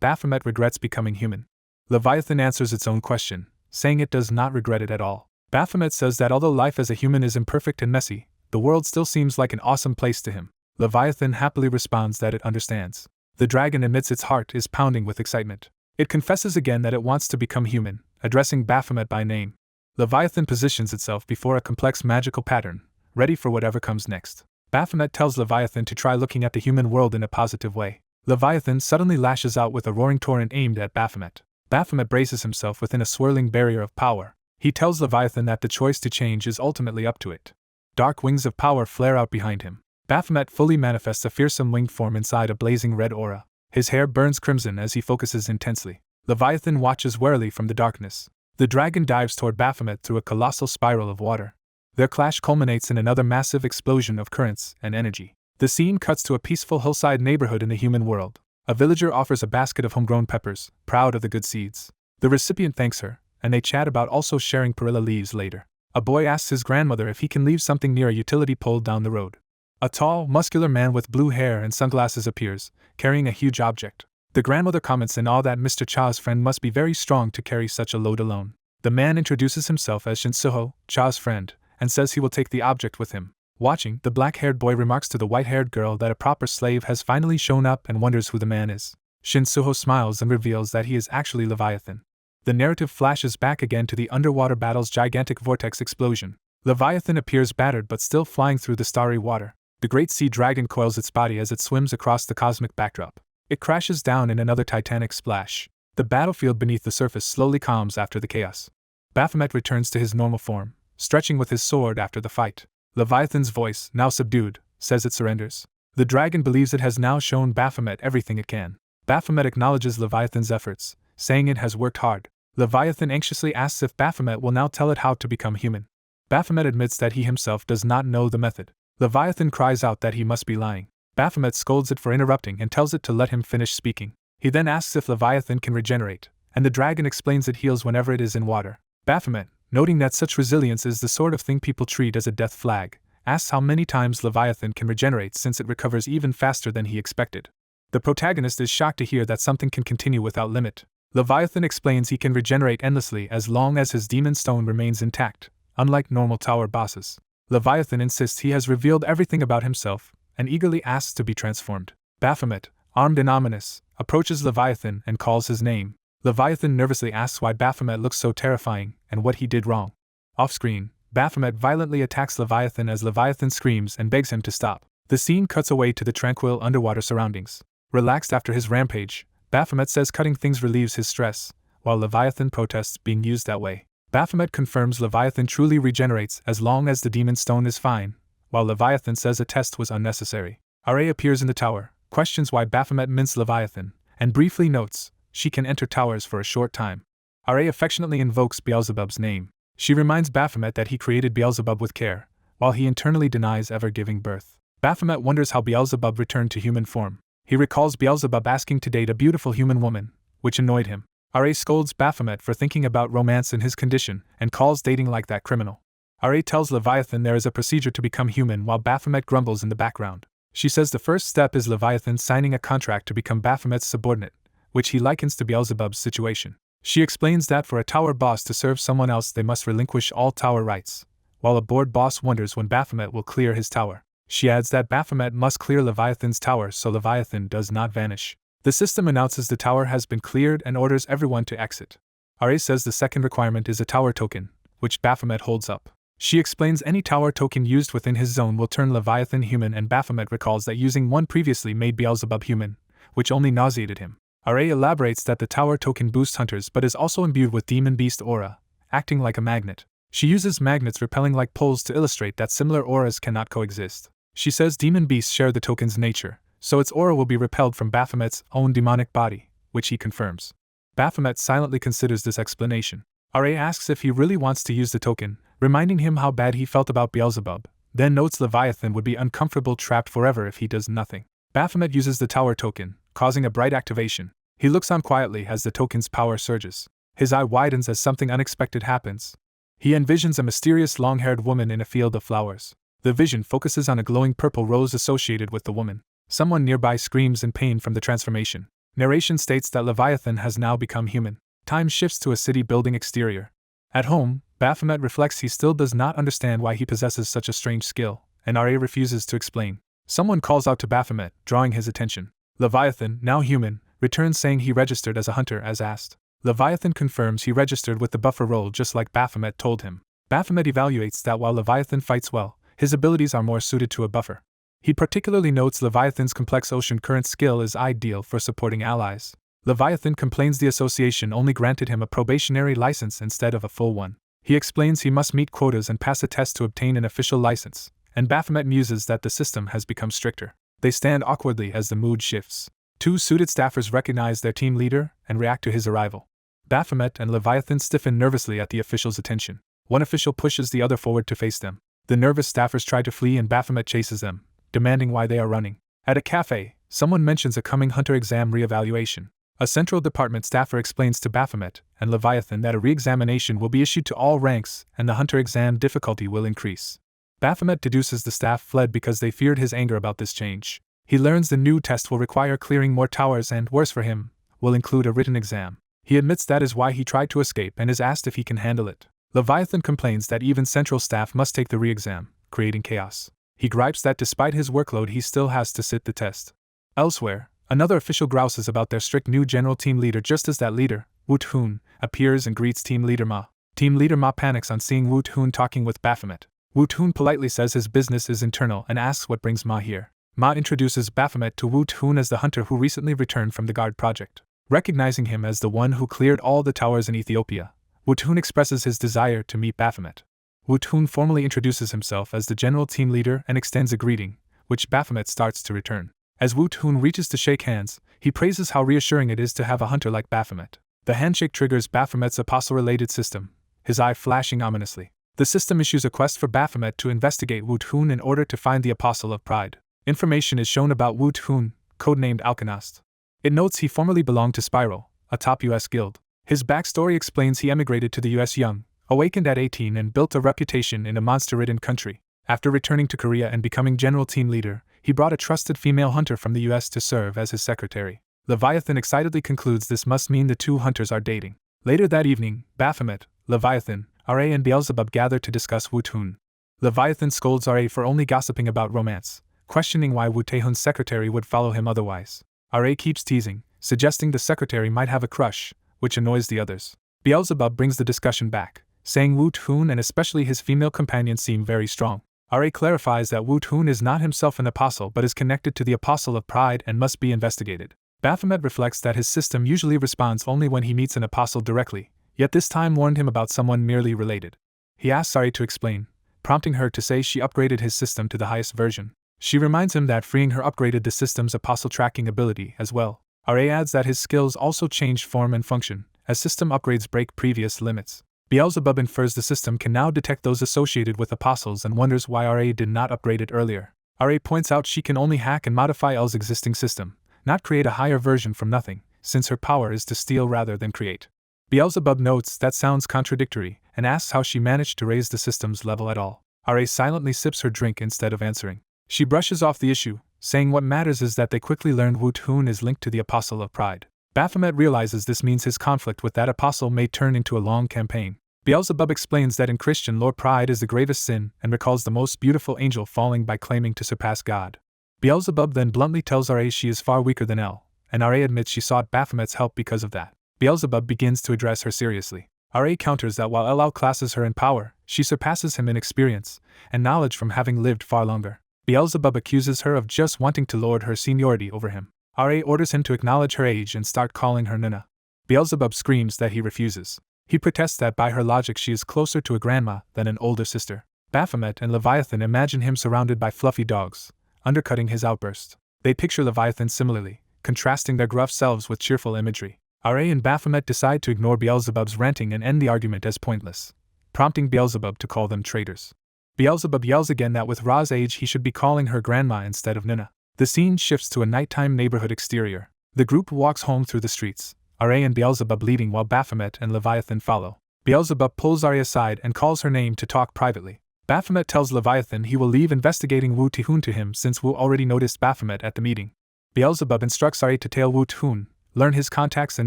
Baphomet regrets becoming human. Leviathan answers its own question, saying it does not regret it at all. Baphomet says that although life as a human is imperfect and messy, the world still seems like an awesome place to him. Leviathan happily responds that it understands. The dragon admits its heart is pounding with excitement. It confesses again that it wants to become human, addressing Baphomet by name. Leviathan positions itself before a complex magical pattern, ready for whatever comes next. Baphomet tells Leviathan to try looking at the human world in a positive way. Leviathan suddenly lashes out with a roaring torrent aimed at Baphomet. Baphomet braces himself within a swirling barrier of power. He tells Leviathan that the choice to change is ultimately up to it. Dark wings of power flare out behind him. Baphomet fully manifests a fearsome winged form inside a blazing red aura. His hair burns crimson as he focuses intensely. Leviathan watches warily from the darkness. The dragon dives toward Baphomet through a colossal spiral of water. Their clash culminates in another massive explosion of currents and energy. The scene cuts to a peaceful hillside neighborhood in the human world. A villager offers a basket of homegrown peppers, proud of the good seeds. The recipient thanks her, and they chat about also sharing perilla leaves later. A boy asks his grandmother if he can leave something near a utility pole down the road. A tall, muscular man with blue hair and sunglasses appears, carrying a huge object. The grandmother comments in awe that Mr. Cha's friend must be very strong to carry such a load alone. The man introduces himself as Shinsuho, Cha's friend, and says he will take the object with him. Watching, the black-haired boy remarks to the white-haired girl that a proper slave has finally shown up and wonders who the man is. Shinsuho smiles and reveals that he is actually Leviathan. The narrative flashes back again to the underwater battle's gigantic vortex explosion. Leviathan appears battered but still flying through the starry water. The great sea dragon coils its body as it swims across the cosmic backdrop. It crashes down in another titanic splash. The battlefield beneath the surface slowly calms after the chaos. Baphomet returns to his normal form, stretching with his sword after the fight. Leviathan's voice, now subdued, says it surrenders. The dragon believes it has now shown Baphomet everything it can. Baphomet acknowledges Leviathan's efforts, saying it has worked hard. Leviathan anxiously asks if Baphomet will now tell it how to become human. Baphomet admits that he himself does not know the method. Leviathan cries out that he must be lying. Baphomet scolds it for interrupting and tells it to let him finish speaking. He then asks if Leviathan can regenerate, and the dragon explains it heals whenever it is in water. Baphomet, noting that such resilience is the sort of thing people treat as a death flag, asks how many times Leviathan can regenerate since it recovers even faster than he expected. The protagonist is shocked to hear that something can continue without limit. Leviathan explains he can regenerate endlessly as long as his demon stone remains intact, unlike normal tower bosses. Leviathan insists he has revealed everything about himself, and eagerly asks to be transformed. Baphomet, armed and ominous, approaches Leviathan and calls his name. Leviathan nervously asks why Baphomet looks so terrifying, and what he did wrong. Off-screen, Baphomet violently attacks Leviathan as Leviathan screams and begs him to stop. The scene cuts away to the tranquil underwater surroundings. Relaxed after his rampage, Baphomet says cutting things relieves his stress, while Leviathan protests being used that way. Baphomet confirms Leviathan truly regenerates as long as the demon stone is fine, while Leviathan says a test was unnecessary. Ra appears in the tower, questions why Baphomet minced Leviathan, and briefly notes she can enter towers for a short time. Ra affectionately invokes Beelzebub's name. She reminds Baphomet that he created Beelzebub with care, while he internally denies ever giving birth. Baphomet wonders how Beelzebub returned to human form. He recalls Beelzebub asking to date a beautiful human woman, which annoyed him. Ra scolds Baphomet for thinking about romance in his condition and calls dating like that criminal. Ra tells Leviathan there is a procedure to become human while Baphomet grumbles in the background. She says the first step is Leviathan signing a contract to become Baphomet's subordinate, which he likens to Beelzebub's situation. She explains that for a tower boss to serve someone else they must relinquish all tower rights, while a board boss wonders when Baphomet will clear his tower. She adds that Baphomet must clear Leviathan's tower so Leviathan does not vanish. The system announces the tower has been cleared and orders everyone to exit. Ra says the second requirement is a tower token, which Baphomet holds up. She explains any tower token used within his zone will turn Leviathan human, and Baphomet recalls that using one previously made Beelzebub human, which only nauseated him. Ra elaborates that the tower token boosts hunters but is also imbued with demon beast aura, acting like a magnet. She uses magnets repelling like poles to illustrate that similar auras cannot coexist. She says demon beasts share the token's nature, so its aura will be repelled from Baphomet's own demonic body, which he confirms. Baphomet silently considers this explanation. Ra asks if he really wants to use the token, reminding him how bad he felt about Beelzebub, then notes Leviathan would be uncomfortable trapped forever if he does nothing. Baphomet uses the tower token, causing a bright activation. He looks on quietly as the token's power surges. His eye widens as something unexpected happens. He envisions a mysterious long-haired woman in a field of flowers. The vision focuses on a glowing purple rose associated with the woman. Someone nearby screams in pain from the transformation. Narration states that Leviathan has now become human. Time shifts to a city building exterior. At home, Baphomet reflects he still does not understand why he possesses such a strange skill, and Ra refuses to explain. Someone calls out to Baphomet, drawing his attention. Leviathan, now human, returns saying he registered as a hunter as asked. Leviathan confirms he registered with the buffer role just like Baphomet told him. Baphomet evaluates that while Leviathan fights well, his abilities are more suited to a buffer. He particularly notes Leviathan's complex ocean current skill is ideal for supporting allies. Leviathan complains the association only granted him a probationary license instead of a full one. He explains he must meet quotas and pass a test to obtain an official license, and Baphomet muses that the system has become stricter. They stand awkwardly as the mood shifts. Two suited staffers recognize their team leader and react to his arrival. Baphomet and Leviathan stiffen nervously at the official's attention. One official pushes the other forward to face them. The nervous staffers try to flee and Baphomet chases them, demanding why they are running. At a cafe, someone mentions a coming hunter exam re-evaluation. A central department staffer explains to Baphomet and Leviathan that a re-examination will be issued to all ranks and the hunter exam difficulty will increase. Baphomet deduces the staff fled because they feared his anger about this change. He learns the new test will require clearing more towers and, worse for him, will include a written exam. He admits that is why he tried to escape and is asked if he can handle it. Leviathan complains that even central staff must take the re-exam, creating chaos. He gripes that despite his workload he still has to sit the test. Elsewhere, another official grouses about their strict new general team leader just as that leader, Woot-hoon, appears and greets team leader Ma. Team leader Ma panics on seeing Woot-hoon talking with Baphomet. Woot-hoon politely says his business is internal and asks what brings Ma here. Ma introduces Baphomet to Woot-hoon as the hunter who recently returned from the guard project. Recognizing him as the one who cleared all the towers in Ethiopia, Woot-hoon expresses his desire to meet Baphomet. Woo-hoon formally introduces himself as the general team leader and extends a greeting, which Baphomet starts to return. As Woo-hoon reaches to shake hands, he praises how reassuring it is to have a hunter like Baphomet. The handshake triggers Baphomet's apostle-related system, his eye flashing ominously. The system issues a quest for Baphomet to investigate Woo-hoon in order to find the Apostle of Pride. Information is shown about Woo-hoon, codenamed Alchemist. It notes he formerly belonged to Spiral, a top US guild. His backstory explains he emigrated to the US young, awakened at 18 and built a reputation in a monster-ridden country. After returning to Korea and becoming general team leader, he brought a trusted female hunter from the US to serve as his secretary. Leviathan excitedly concludes this must mean the two hunters are dating. Later that evening, Baphomet, Leviathan, RA and Beelzebub gather to discuss Woo-hoon. Leviathan scolds RA for only gossiping about romance, questioning why Woo-taehoon's secretary would follow him otherwise. RA keeps teasing, suggesting the secretary might have a crush, which annoys the others. Beelzebub brings the discussion back, saying Woo-hoon and especially his female companion seem very strong. RA clarifies that Woo-hoon is not himself an apostle but is connected to the Apostle of Pride and must be investigated. Baphomet reflects that his system usually responds only when he meets an apostle directly, yet this time warned him about someone merely related. He asks RA to explain, prompting her to say she upgraded his system to the highest version. She reminds him that freeing her upgraded the system's apostle tracking ability as well. RA adds that his skills also changed form and function, as system upgrades break previous limits. Beelzebub infers the system can now detect those associated with apostles and wonders why RA did not upgrade it earlier. RA points out she can only hack and modify L's existing system, not create a higher version from nothing, since her power is to steal rather than create. Beelzebub notes that sounds contradictory and asks how she managed to raise the system's level at all. RA silently sips her drink instead of answering. She brushes off the issue, saying what matters is that they quickly learned Woo-hoon is linked to the Apostle of Pride. Baphomet realizes this means his conflict with that apostle may turn into a long campaign. Beelzebub explains that in Christian lore pride is the gravest sin and recalls the most beautiful angel falling by claiming to surpass God. Beelzebub then bluntly tells RA she is far weaker than L, and RA admits she sought Baphomet's help because of that. Beelzebub begins to address her seriously. RA counters that while L outclasses her in power, she surpasses him in experience and knowledge from having lived far longer. Beelzebub accuses her of just wanting to lord her seniority over him. RA orders him to acknowledge her age and start calling her Nuna. Beelzebub screams that he refuses. He protests that by her logic she is closer to a grandma than an older sister. Baphomet and Leviathan imagine him surrounded by fluffy dogs, undercutting his outburst. They picture Leviathan similarly, contrasting their gruff selves with cheerful imagery. RA and Baphomet decide to ignore Beelzebub's ranting and end the argument as pointless, prompting Beelzebub to call them traitors. Beelzebub yells again that with Ra's age he should be calling her grandma instead of Nuna. The scene shifts to a nighttime neighborhood exterior. The group walks home through the streets, RA and Beelzebub leading while Baphomet and Leviathan follow. Beelzebub pulls RA aside and calls her name to talk privately. Baphomet tells Leviathan he will leave investigating Woo-taehoon to him since Woo already noticed Baphomet at the meeting. Beelzebub instructs RA to tail Woo-taehoon, learn his contacts and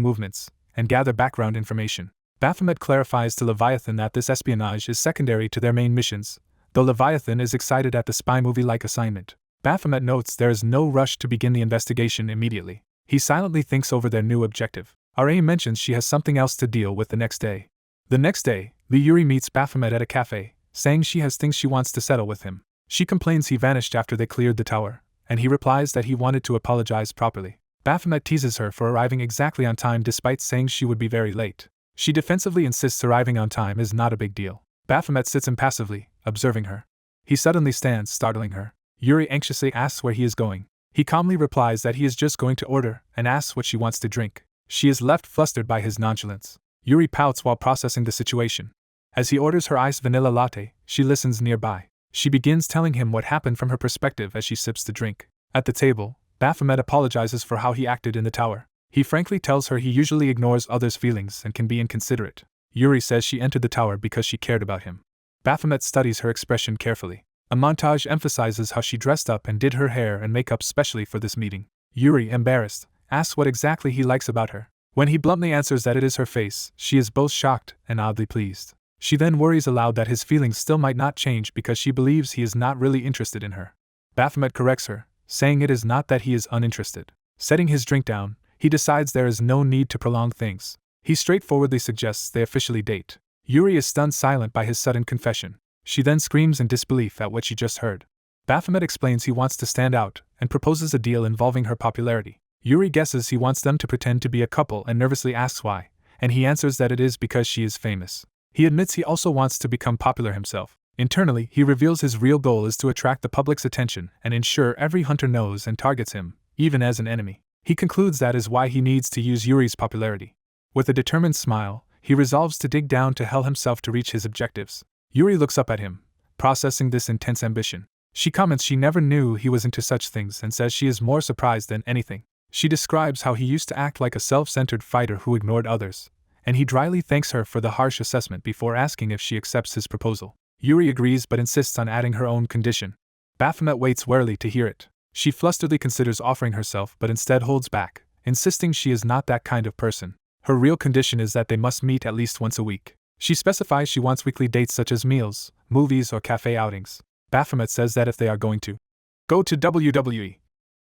movements, and gather background information. Baphomet clarifies to Leviathan that this espionage is secondary to their main missions, though Leviathan is excited at the spy movie-like assignment. Baphomet notes there is no rush to begin the investigation immediately. He silently thinks over their new objective. RA mentions she has something else to deal with the next day. The next day, Yuri meets Baphomet at a cafe, saying she has things she wants to settle with him. She complains he vanished after they cleared the tower, and he replies that he wanted to apologize properly. Baphomet teases her for arriving exactly on time despite saying she would be very late. She defensively insists arriving on time is not a big deal. Baphomet sits impassively, observing her. He suddenly stands, startling her. Yuri anxiously asks where he is going. He calmly replies that he is just going to order, and asks what she wants to drink. She is left flustered by his nonchalance. Yuri pouts while processing the situation. As he orders her iced vanilla latte, she listens nearby. She begins telling him what happened from her perspective as she sips the drink. At the table, Baphomet apologizes for how he acted in the tower. He frankly tells her he usually ignores others' feelings and can be inconsiderate. Yuri says she entered the tower because she cared about him. Baphomet studies her expression carefully. A montage emphasizes how she dressed up and did her hair and makeup specially for this meeting. Yuri, embarrassed, asks what exactly he likes about her. When he bluntly answers that it is her face, she is both shocked and oddly pleased. She then worries aloud that his feelings still might not change because she believes he is not really interested in her. Baphomet corrects her, saying it is not that he is uninterested. Setting his drink down, he decides there is no need to prolong things. He straightforwardly suggests they officially date. Yuri is stunned silent by his sudden confession. She then screams in disbelief at what she just heard. Baphomet explains he wants to stand out and proposes a deal involving her popularity. Yuri guesses he wants them to pretend to be a couple and nervously asks why, and he answers that it is because she is famous. He admits he also wants to become popular himself. Internally, he reveals his real goal is to attract the public's attention and ensure every hunter knows and targets him, even as an enemy. He concludes that is why he needs to use Yuri's popularity. With a determined smile, he resolves to dig down to hell himself to reach his objectives. Yuri looks up at him, processing this intense ambition. She comments she never knew he was into such things and says she is more surprised than anything. She describes how he used to act like a self-centered fighter who ignored others, and he dryly thanks her for the harsh assessment before asking if she accepts his proposal. Yuri agrees but insists on adding her own condition. Baphomet waits warily to hear it. She flusteredly considers offering herself but instead holds back, insisting she is not that kind of person. Her real condition is that they must meet at least once a week. She specifies she wants weekly dates such as meals, movies, or cafe outings. Baphomet says that if they are going to go to WWE,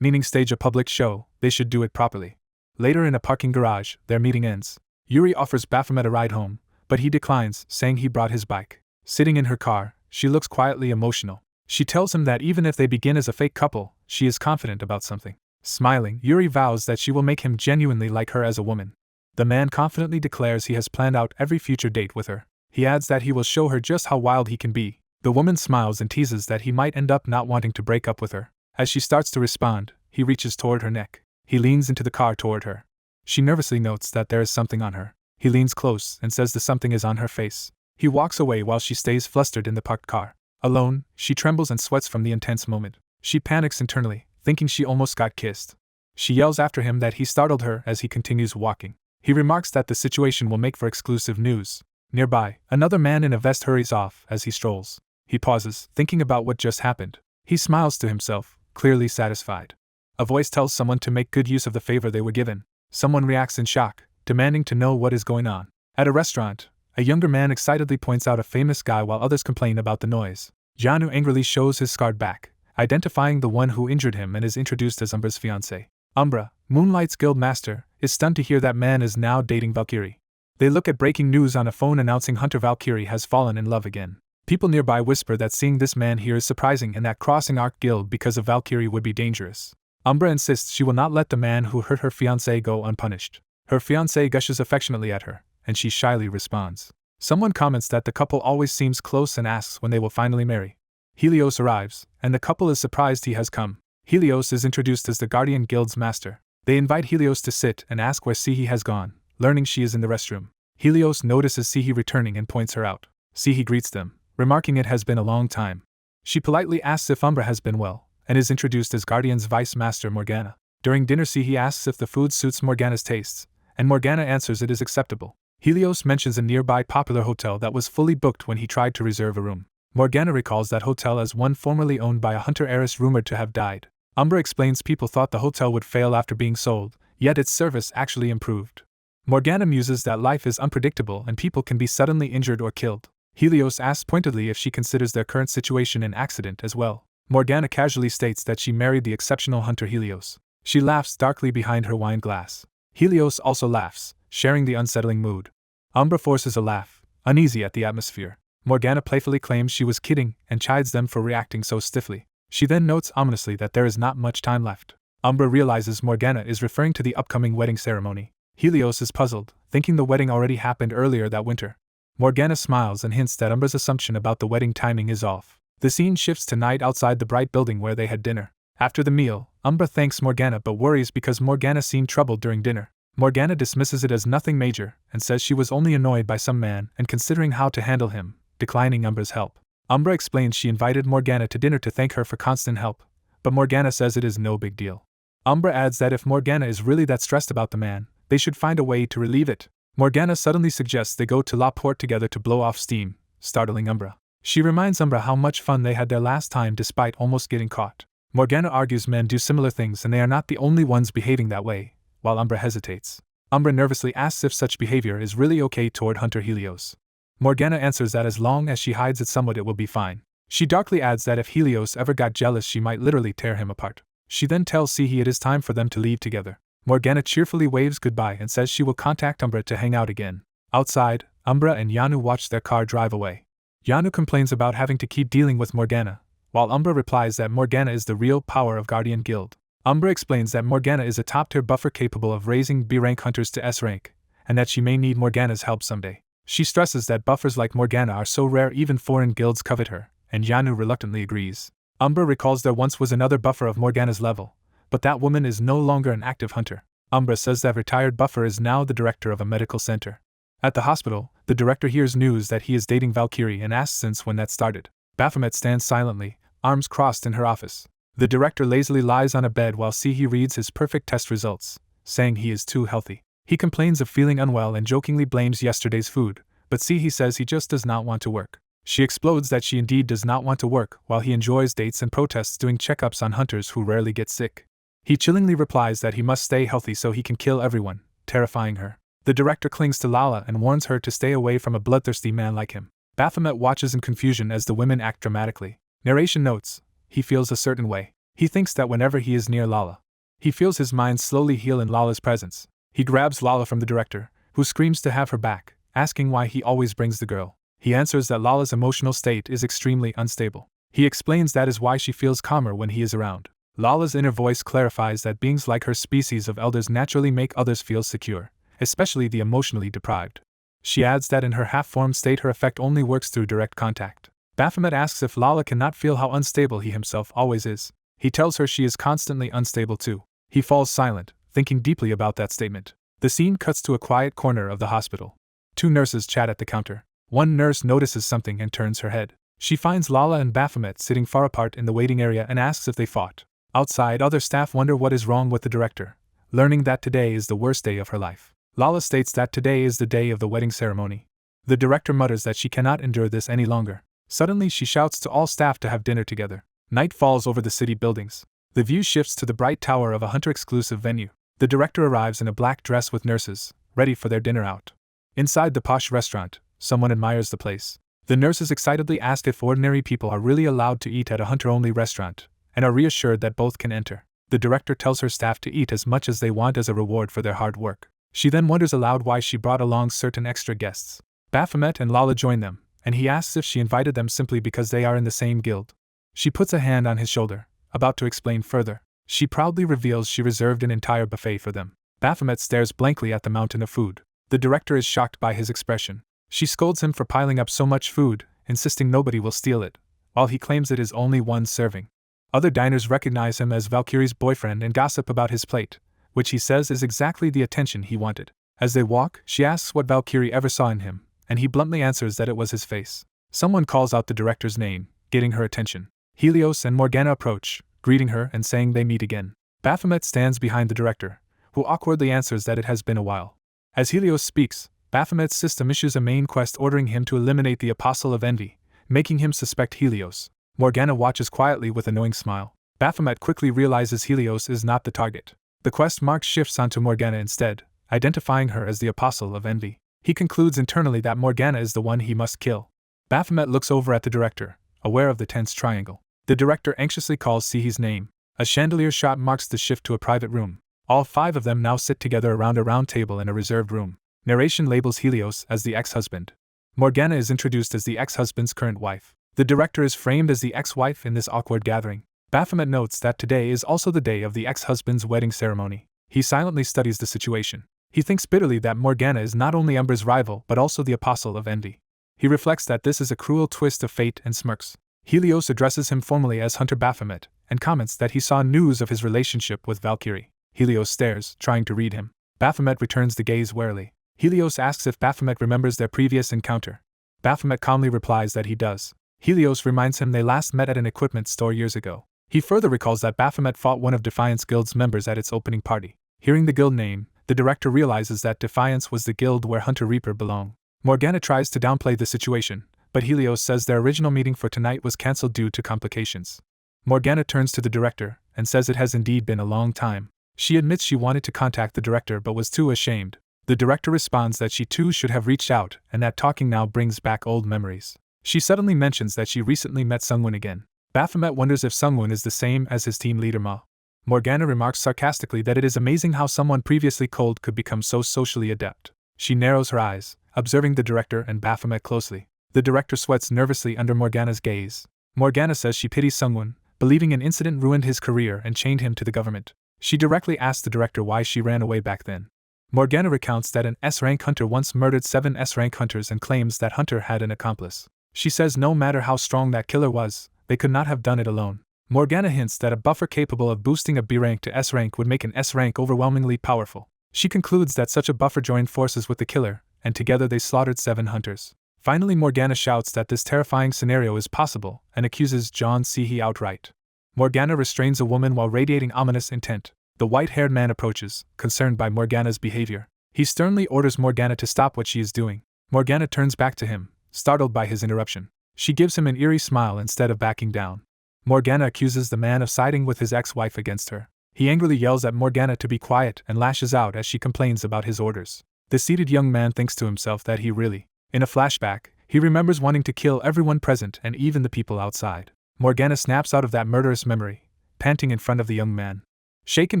meaning stage a public show, they should do it properly. Later in a parking garage, their meeting ends. Yuri offers Baphomet a ride home, but he declines, saying he brought his bike. Sitting in her car, she looks quietly emotional. She tells him that even if they begin as a fake couple, she is confident about something. Smiling, Yuri vows that she will make him genuinely like her as a woman. The man confidently declares he has planned out every future date with her. He adds that he will show her just how wild he can be. The woman smiles and teases that he might end up not wanting to break up with her. As she starts to respond, he reaches toward her neck. He leans into the car toward her. She nervously notes that there is something on her. He leans close and says the something is on her face. He walks away while she stays flustered in the parked car. Alone, she trembles and sweats from the intense moment. She panics internally, thinking she almost got kissed. She yells after him that he startled her as he continues walking. He remarks that the situation will make for exclusive news. Nearby, another man in a vest hurries off as he strolls. He pauses, thinking about what just happened. He smiles to himself, clearly satisfied. A voice tells someone to make good use of the favor they were given. Someone reacts in shock, demanding to know what is going on. At a restaurant, a younger man excitedly points out a famous guy while others complain about the noise. Jeju angrily shows his scarred back, identifying the one who injured him and is introduced as Umbra's fiancé. Umbra, Moonlight's guild master, is stunned to hear that man is now dating Valkyrie. They look at breaking news on a phone announcing Hunter Valkyrie has fallen in love again. People nearby whisper that seeing this man here is surprising and that crossing Ark Guild because of Valkyrie would be dangerous. Umbra insists she will not let the man who hurt her fiancé go unpunished. Her fiancé gushes affectionately at her, and she shyly responds. Someone comments that the couple always seems close and asks when they will finally marry. Helios arrives, and the couple is surprised he has come. Helios is introduced as the Guardian Guild's master. They invite Helios to sit and ask where Sihi has gone, learning she is in the restroom. Helios notices Sihi returning and points her out. Sihi greets them, remarking it has been a long time. She politely asks if Umbra has been well, and is introduced as Guardian's vice master Morgana. During dinner, Sihi asks if the food suits Morgana's tastes, and Morgana answers it is acceptable. Helios mentions a nearby popular hotel that was fully booked when he tried to reserve a room. Morgana recalls that hotel as one formerly owned by a hunter heiress rumored to have died. Umbra explains people thought the hotel would fail after being sold, yet its service actually improved. Morgana muses that life is unpredictable and people can be suddenly injured or killed. Helios asks pointedly if she considers their current situation an accident as well. Morgana casually states that she married the exceptional hunter Helios. She laughs darkly behind her wine glass. Helios also laughs, sharing the unsettling mood. Umbra forces a laugh, uneasy at the atmosphere. Morgana playfully claims she was kidding and chides them for reacting so stiffly. She then notes ominously that there is not much time left. Umbra realizes Morgana is referring to the upcoming wedding ceremony. Helios is puzzled, thinking the wedding already happened earlier that winter. Morgana smiles and hints that Umbra's assumption about the wedding timing is off. The scene shifts to night outside the bright building where they had dinner. After the meal, Umbra thanks Morgana but worries because Morgana seemed troubled during dinner. Morgana dismisses it as nothing major and says she was only annoyed by some man and considering how to handle him, declining Umbra's help. Umbra explains she invited Morgana to dinner to thank her for constant help, but Morgana says it is no big deal. Umbra adds that if Morgana is really that stressed about the man, they should find a way to relieve it. Morgana suddenly suggests they go to La Porte together to blow off steam, startling Umbra. She reminds Umbra how much fun they had there last time despite almost getting caught. Morgana argues men do similar things and they are not the only ones behaving that way, while Umbra hesitates. Umbra nervously asks if such behavior is really okay toward Hunter Helios. Morgana answers that as long as she hides it somewhat it will be fine. She darkly adds that if Helios ever got jealous she might literally tear him apart. She then tells Sihi it is time for them to leave together. Morgana cheerfully waves goodbye and says she will contact Umbra to hang out again. Outside, Umbra and Yanu watch their car drive away. Yanu complains about having to keep dealing with Morgana, while Umbra replies that Morgana is the real power of Guardian Guild. Umbra explains that Morgana is a top-tier buffer capable of raising B-rank hunters to S-rank, and that she may need Morgana's help someday. She stresses that buffers like Morgana are so rare even foreign guilds covet her, and Yanu reluctantly agrees. Umbra recalls there once was another buffer of Morgana's level, but that woman is no longer an active hunter. Umbra says that retired buffer is now the director of a medical center. At the hospital, the director hears news that he is dating Valkyrie and asks since when that started. Baphomet stands silently, arms crossed in her office. The director lazily lies on a bed while Sihi reads his perfect test results, saying he is too healthy. He complains of feeling unwell and jokingly blames yesterday's food, but Sihi says he just does not want to work. She explodes that she indeed does not want to work while he enjoys dates and protests doing checkups on hunters who rarely get sick. He chillingly replies that he must stay healthy so he can kill everyone, terrifying her. The director clings to Lala and warns her to stay away from a bloodthirsty man like him. Baphomet watches in confusion as the women act dramatically. Narration notes, he feels a certain way. He thinks that whenever he is near Lala, he feels his mind slowly heal in Lala's presence. He grabs Lala from the director, who screams to have her back, asking why he always brings the girl. He answers that Lala's emotional state is extremely unstable. He explains that is why she feels calmer when he is around. Lala's inner voice clarifies that beings like her species of elders naturally make others feel secure, especially the emotionally deprived. She adds that in her half-formed state her effect only works through direct contact. Baphomet asks if Lala cannot feel how unstable he himself always is. He tells her she is constantly unstable too. He falls silent, thinking deeply about that statement. The scene cuts to a quiet corner of the hospital. Two nurses chat at the counter. One nurse notices something and turns her head. She finds Lala and Baphomet sitting far apart in the waiting area and asks if they fought. Outside, other staff wonder what is wrong with the director, learning that today is the worst day of her life. Lala states that today is the day of the wedding ceremony. The director mutters that she cannot endure this any longer. Suddenly she shouts to all staff to have dinner together. Night falls over the city buildings. The view shifts to the bright tower of a hunter-exclusive venue. The director arrives in a black dress with nurses, ready for their dinner out. Inside the posh restaurant, someone admires the place. The nurses excitedly ask if ordinary people are really allowed to eat at a hunter-only restaurant, and are reassured that both can enter. The director tells her staff to eat as much as they want as a reward for their hard work. She then wonders aloud why she brought along certain extra guests. Baphomet and Lala join them, and he asks if she invited them simply because they are in the same guild. She puts a hand on his shoulder, about to explain further. She proudly reveals she reserved an entire buffet for them. Baphomet stares blankly at the mountain of food. The director is shocked by his expression. She scolds him for piling up so much food, insisting nobody will steal it, while he claims it is only one serving. Other diners recognize him as Valkyrie's boyfriend and gossip about his plate, which he says is exactly the attention he wanted. As they walk, she asks what Valkyrie ever saw in him, and he bluntly answers that it was his face. Someone calls out the director's name, getting her attention. Helios and Morgana approach, greeting her and saying they meet again. Baphomet stands behind the director, who awkwardly answers that it has been a while. As Helios speaks, Baphomet's system issues a main quest ordering him to eliminate the Apostle of Envy, making him suspect Helios. Morgana watches quietly with a knowing smile. Baphomet quickly realizes Helios is not the target. The quest mark shifts onto Morgana instead, identifying her as the Apostle of Envy. He concludes internally that Morgana is the one he must kill. Baphomet looks over at the director, aware of the tense triangle. The director anxiously calls Sihi's name. A chandelier shot marks the shift to a private room. All five of them now sit together around a round table in a reserved room. Narration labels Helios as the ex-husband. Morgana is introduced as the ex-husband's current wife. The director is framed as the ex-wife in this awkward gathering. Baphomet notes that today is also the day of the ex-husband's wedding ceremony. He silently studies the situation. He thinks bitterly that Morgana is not only Umbra's rival but also the Apostle of Envy. He reflects that this is a cruel twist of fate and smirks. Helios addresses him formally as Hunter Baphomet, and comments that he saw news of his relationship with Valkyrie. Helios stares, trying to read him. Baphomet returns the gaze warily. Helios asks if Baphomet remembers their previous encounter. Baphomet calmly replies that he does. Helios reminds him they last met at an equipment store years ago. He further recalls that Baphomet fought one of Defiance Guild's members at its opening party. Hearing the guild name, the director realizes that Defiance was the guild where Hunter Reaper belonged. Morgana tries to downplay the situation, but Helios says their original meeting for tonight was cancelled due to complications. Morgana turns to the director and says it has indeed been a long time. She admits she wanted to contact the director but was too ashamed. The director responds that she too should have reached out and that talking now brings back old memories. She suddenly mentions that she recently met Sungwon again. Baphomet wonders if Sungwon is the same as his team leader Ma. Morgana remarks sarcastically that it is amazing how someone previously cold could become so socially adept. She narrows her eyes, observing the director and Baphomet closely. The director sweats nervously under Morgana's gaze. Morgana says she pities Sungwon, believing an incident ruined his career and chained him to the government. She directly asks the director why she ran away back then. Morgana recounts that an S-rank hunter once murdered 7 S-rank hunters and claims that hunter had an accomplice. She says no matter how strong that killer was, they could not have done it alone. Morgana hints that a buffer capable of boosting a B rank to S rank would make an S rank overwhelmingly powerful. She concludes that such a buffer joined forces with the killer, and together they slaughtered 7 hunters. Finally, Morgana shouts that this terrifying scenario is possible and accuses John Seehee outright. Morgana restrains a woman while radiating ominous intent. The white-haired man approaches, concerned by Morgana's behavior. He sternly orders Morgana to stop what she is doing. Morgana turns back to him, startled by his interruption. She gives him an eerie smile instead of backing down. Morgana accuses the man of siding with his ex-wife against her. He angrily yells at Morgana to be quiet and lashes out as she complains about his orders. The seated young man thinks to himself that he really, in a flashback, he remembers wanting to kill everyone present and even the people outside. Morgana snaps out of that murderous memory, panting in front of the young man. Shaken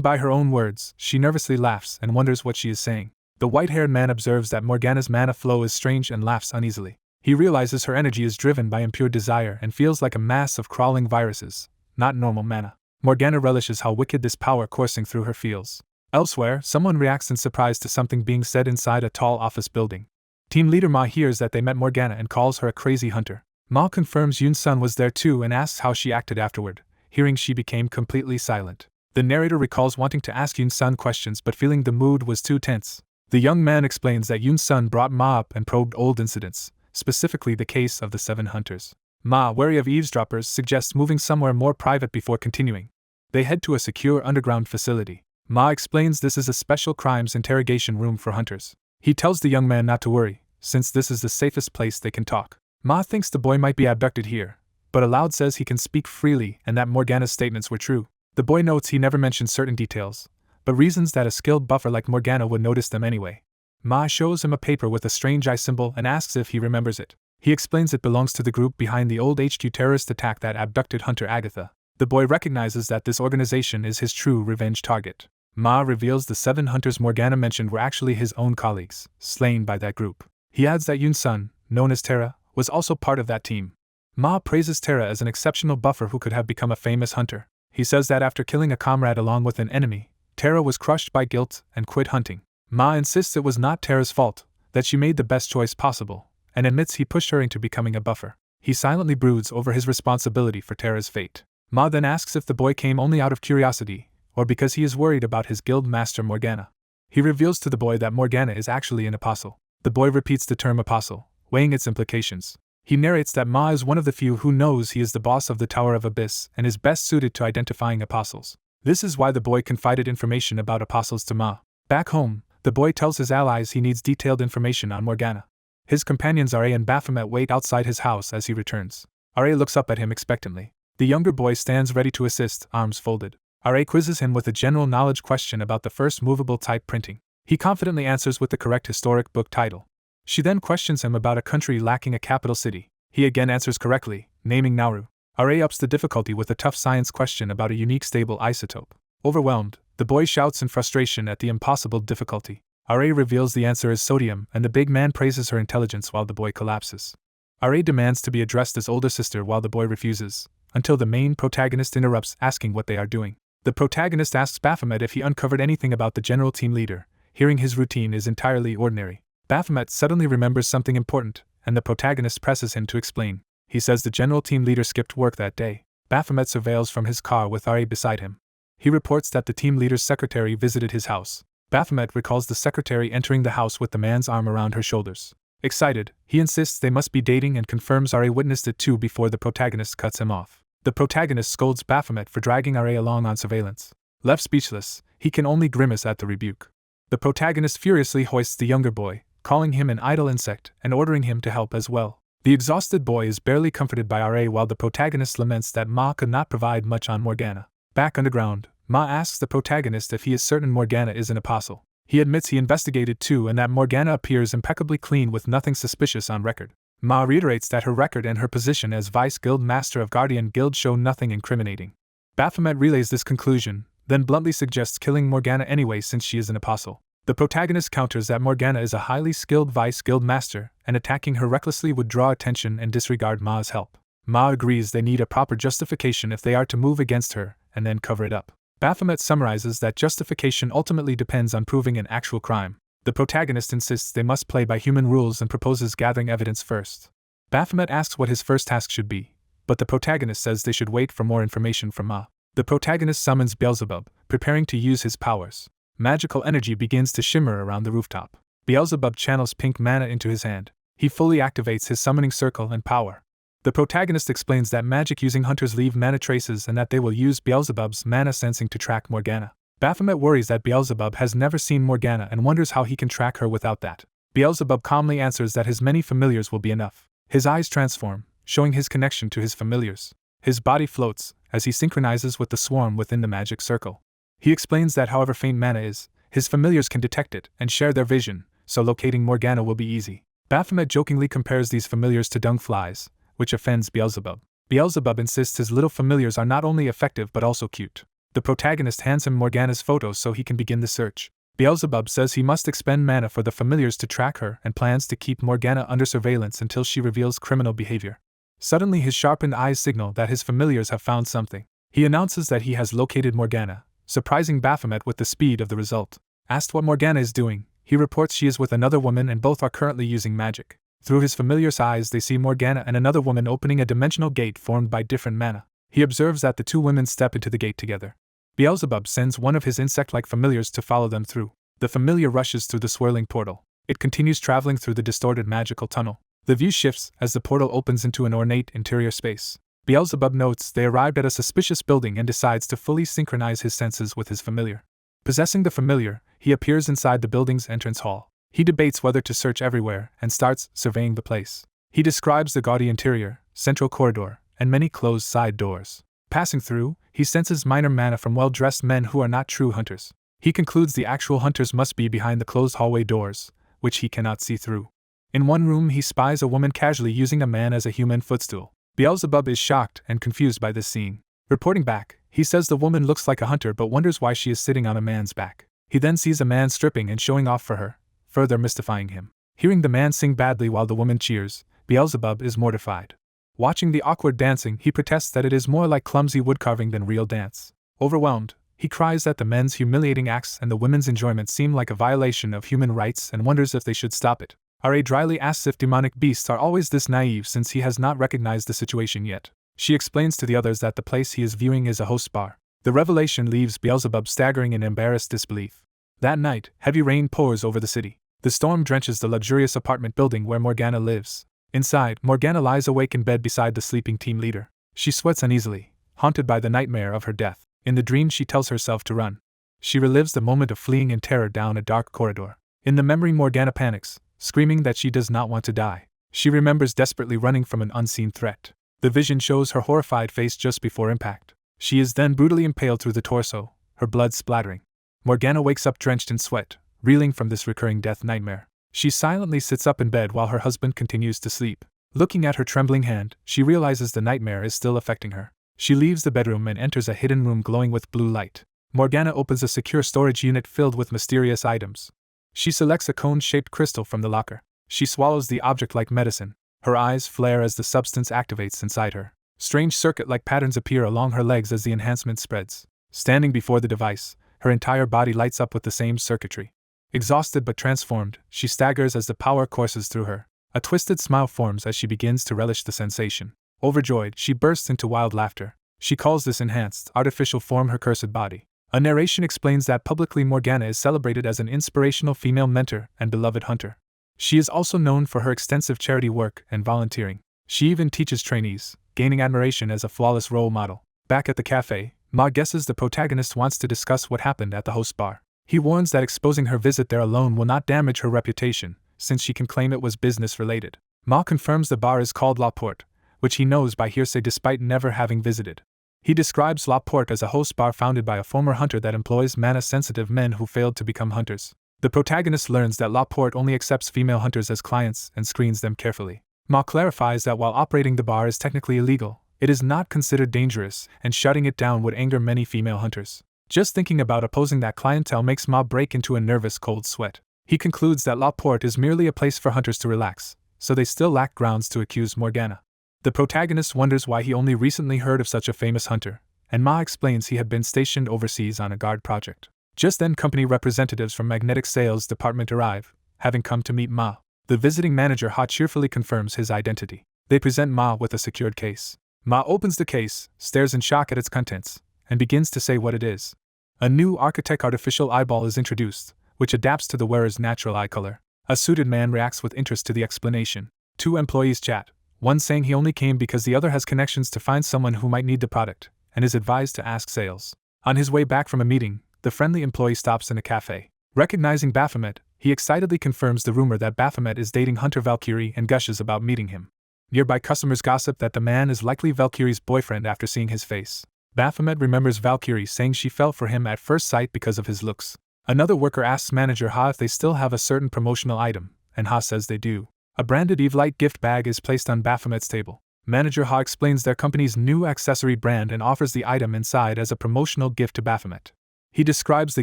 by her own words, she nervously laughs and wonders what she is saying. The white-haired man observes that Morgana's mana flow is strange and laughs uneasily. He realizes her energy is driven by impure desire and feels like a mass of crawling viruses, not normal mana. Morgana relishes how wicked this power coursing through her feels. Elsewhere, someone reacts in surprise to something being said inside a tall office building. Team leader Ma hears that they met Morgana and calls her a crazy hunter. Ma confirms Yoon-sun was there too and asks how she acted afterward. Hearing she became completely silent. The narrator recalls wanting to ask Yoon-sun questions but feeling the mood was too tense. The young man explains that Yoon-sun brought Ma up and probed old incidents, specifically the case of the 7 hunters. Ma, wary of eavesdroppers, suggests moving somewhere more private before continuing. They head to a secure underground facility. Ma explains this is a special crimes interrogation room for hunters. He tells the young man not to worry, since this is the safest place they can talk. Ma thinks the boy might be abducted here, but aloud says he can speak freely and that Morgana's statements were true. The boy notes he never mentioned certain details, but reasons that a skilled buffer like Morgana would notice them anyway. Ma shows him a paper with a strange eye symbol and asks if he remembers it. He explains it belongs to the group behind the old HQ terrorist attack that abducted Hunter Agatha. The boy recognizes that this organization is his true revenge target. Ma reveals the 7 hunters Morgana mentioned were actually his own colleagues, slain by that group. He adds that Yoon-sun, known as Terra, was also part of that team. Ma praises Terra as an exceptional buffer who could have become a famous hunter. He says that after killing a comrade along with an enemy, Terra was crushed by guilt and quit hunting. Ma insists it was not Terra's fault, that she made the best choice possible, and admits he pushed her into becoming a buffer. He silently broods over his responsibility for Terra's fate. Ma then asks if the boy came only out of curiosity, or because he is worried about his guild master Morgana. He reveals to the boy that Morgana is actually an apostle. The boy repeats the term apostle, weighing its implications. He narrates that Ma is one of the few who knows he is the boss of the Tower of Abyss and is best suited to identifying apostles. This is why the boy confided information about apostles to Ma. Back home, the boy tells his allies he needs detailed information on Morgana. His companions Ra and Baphomet wait outside his house as he returns. Ra looks up at him expectantly. The younger boy stands ready to assist, arms folded. Ra quizzes him with a general knowledge question about the first movable type printing. He confidently answers with the correct historic book title. She then questions him about a country lacking a capital city. He again answers correctly, naming Nauru. Ra ups the difficulty with a tough science question about a unique stable isotope. Overwhelmed, the boy shouts in frustration at the impossible difficulty. Ra reveals the answer is sodium, and the big man praises her intelligence while the boy collapses. Ra demands to be addressed as older sister while the boy refuses, until the main protagonist interrupts, asking what they are doing. The protagonist asks Baphomet if he uncovered anything about the general team leader, hearing his routine is entirely ordinary. Baphomet suddenly remembers something important, and the protagonist presses him to explain. He says the general team leader skipped work that day. Baphomet surveils from his car with Ra beside him. He reports that the team leader's secretary visited his house. Baphomet recalls the secretary entering the house with the man's arm around her shoulders. Excited, he insists they must be dating and confirms Ra witnessed it too before the protagonist cuts him off. The protagonist scolds Baphomet for dragging Ra along on surveillance. Left speechless, he can only grimace at the rebuke. The protagonist furiously hoists the younger boy, calling him an idle insect and ordering him to help as well. The exhausted boy is barely comforted by Ra while the protagonist laments that Ma could not provide much on Morgana. Back underground, Ma asks the protagonist if he is certain Morgana is an apostle. He admits he investigated too and that Morgana appears impeccably clean with nothing suspicious on record. Ma reiterates that her record and her position as Vice Guild Master of Guardian Guild show nothing incriminating. Baphomet relays this conclusion, then bluntly suggests killing Morgana anyway since she is an apostle. The protagonist counters that Morgana is a highly skilled Vice Guild Master, and attacking her recklessly would draw attention and disregard Ma's help. Ma agrees they need a proper justification if they are to move against her, and then cover it up. Baphomet summarizes that justification ultimately depends on proving an actual crime. The protagonist insists they must play by human rules and proposes gathering evidence first. Baphomet asks what his first task should be, but the protagonist says they should wait for more information from Ma. The protagonist summons Beelzebub, preparing to use his powers. Magical energy begins to shimmer around the rooftop. Beelzebub channels pink mana into his hand. He fully activates his summoning circle and power. The protagonist explains that magic-using hunters leave mana traces and that they will use Beelzebub's mana sensing to track Morgana. Baphomet worries that Beelzebub has never seen Morgana and wonders how he can track her without that. Beelzebub calmly answers that his many familiars will be enough. His eyes transform, showing his connection to his familiars. His body floats, as he synchronizes with the swarm within the magic circle. He explains that however faint mana is, his familiars can detect it and share their vision, so locating Morgana will be easy. Baphomet jokingly compares these familiars to dung flies, which offends Beelzebub. Beelzebub insists his little familiars are not only effective but also cute. The protagonist hands him Morgana's photos so he can begin the search. Beelzebub says he must expend mana for the familiars to track her and plans to keep Morgana under surveillance until she reveals criminal behavior. Suddenly his sharpened eyes signal that his familiars have found something. He announces that he has located Morgana, surprising Baphomet with the speed of the result. Asked what Morgana is doing, he reports she is with another woman and both are currently using magic. Through his familiar's eyes they see Morgana and another woman opening a dimensional gate formed by different mana. He observes that the two women step into the gate together. Beelzebub sends one of his insect-like familiars to follow them through. The familiar rushes through the swirling portal. It continues traveling through the distorted magical tunnel. The view shifts as the portal opens into an ornate interior space. Beelzebub notes they arrived at a suspicious building and decides to fully synchronize his senses with his familiar. Possessing the familiar, he appears inside the building's entrance hall. He debates whether to search everywhere and starts surveying the place. He describes the gaudy interior, central corridor, and many closed side doors. Passing through, he senses minor mana from well-dressed men who are not true hunters. He concludes the actual hunters must be behind the closed hallway doors, which he cannot see through. In one room he spies a woman casually using a man as a human footstool. Beelzebub is shocked and confused by this scene. Reporting back, he says the woman looks like a hunter but wonders why she is sitting on a man's back. He then sees a man stripping and showing off for her, further mystifying him. Hearing the man sing badly while the woman cheers, Beelzebub is mortified. Watching the awkward dancing, he protests that it is more like clumsy woodcarving than real dance. Overwhelmed, he cries that the men's humiliating acts and the women's enjoyment seem like a violation of human rights and wonders if they should stop it. Ra dryly asks if demonic beasts are always this naive since he has not recognized the situation yet. She explains to the others that the place he is viewing is a host bar. The revelation leaves Beelzebub staggering in embarrassed disbelief. That night, heavy rain pours over the city. The storm drenches the luxurious apartment building where Morgana lives. Inside, Morgana lies awake in bed beside the sleeping team leader. She sweats uneasily, haunted by the nightmare of her death. In the dream she tells herself to run. She relives the moment of fleeing in terror down a dark corridor. In the memory Morgana panics, screaming that she does not want to die. She remembers desperately running from an unseen threat. The vision shows her horrified face just before impact. She is then brutally impaled through the torso, her blood splattering. Morgana wakes up drenched in sweat, reeling from this recurring death nightmare. She silently sits up in bed while her husband continues to sleep. Looking at her trembling hand, she realizes the nightmare is still affecting her. She leaves the bedroom and enters a hidden room glowing with blue light. Morgana opens a secure storage unit filled with mysterious items. She selects a cone-shaped crystal from the locker. She swallows the object like medicine. Her eyes flare as the substance activates inside her. Strange circuit-like patterns appear along her legs as the enhancement spreads. Standing before the device, her entire body lights up with the same circuitry. Exhausted but transformed, she staggers as the power courses through her. A twisted smile forms as she begins to relish the sensation. Overjoyed, she bursts into wild laughter. She calls this enhanced, artificial form her cursed body. A narration explains that publicly Morgana is celebrated as an inspirational female mentor and beloved hunter. She is also known for her extensive charity work and volunteering. She even teaches trainees, gaining admiration as a flawless role model. Back at the cafe, Ma guesses the protagonist wants to discuss what happened at the host bar. He warns that exposing her visit there alone will not damage her reputation, since she can claim it was business-related. Ma confirms the bar is called La Porte, which he knows by hearsay despite never having visited. He describes La Porte as a host bar founded by a former hunter that employs mana-sensitive men who failed to become hunters. The protagonist learns that La Porte only accepts female hunters as clients and screens them carefully. Ma clarifies that while operating the bar is technically illegal, it is not considered dangerous, and shutting it down would anger many female hunters. Just thinking about opposing that clientele makes Ma break into a nervous cold sweat. He concludes that La Porte is merely a place for hunters to relax, so they still lack grounds to accuse Morgana. The protagonist wonders why he only recently heard of such a famous hunter, and Ma explains he had been stationed overseas on a guard project. Just then company representatives from Magnetic Sales Department arrive, having come to meet Ma. The visiting manager Ha cheerfully confirms his identity. They present Ma with a secured case. Ma opens the case, stares in shock at its contents, and begins to say what it is. A new Architect artificial eyeball is introduced, which adapts to the wearer's natural eye color. A suited man reacts with interest to the explanation. Two employees chat, one saying he only came because the other has connections to find someone who might need the product, and is advised to ask sales. On his way back from a meeting, the friendly employee stops in a cafe. Recognizing Baphomet, he excitedly confirms the rumor that Baphomet is dating Hunter Valkyrie and gushes about meeting him. Nearby customers gossip that the man is likely Valkyrie's boyfriend after seeing his face. Baphomet remembers Valkyrie saying she fell for him at first sight because of his looks. Another worker asks manager Ha if they still have a certain promotional item, and Ha says they do. A branded Eve-Light gift bag is placed on Baphomet's table. Manager Ha explains their company's new accessory brand and offers the item inside as a promotional gift to Baphomet. He describes the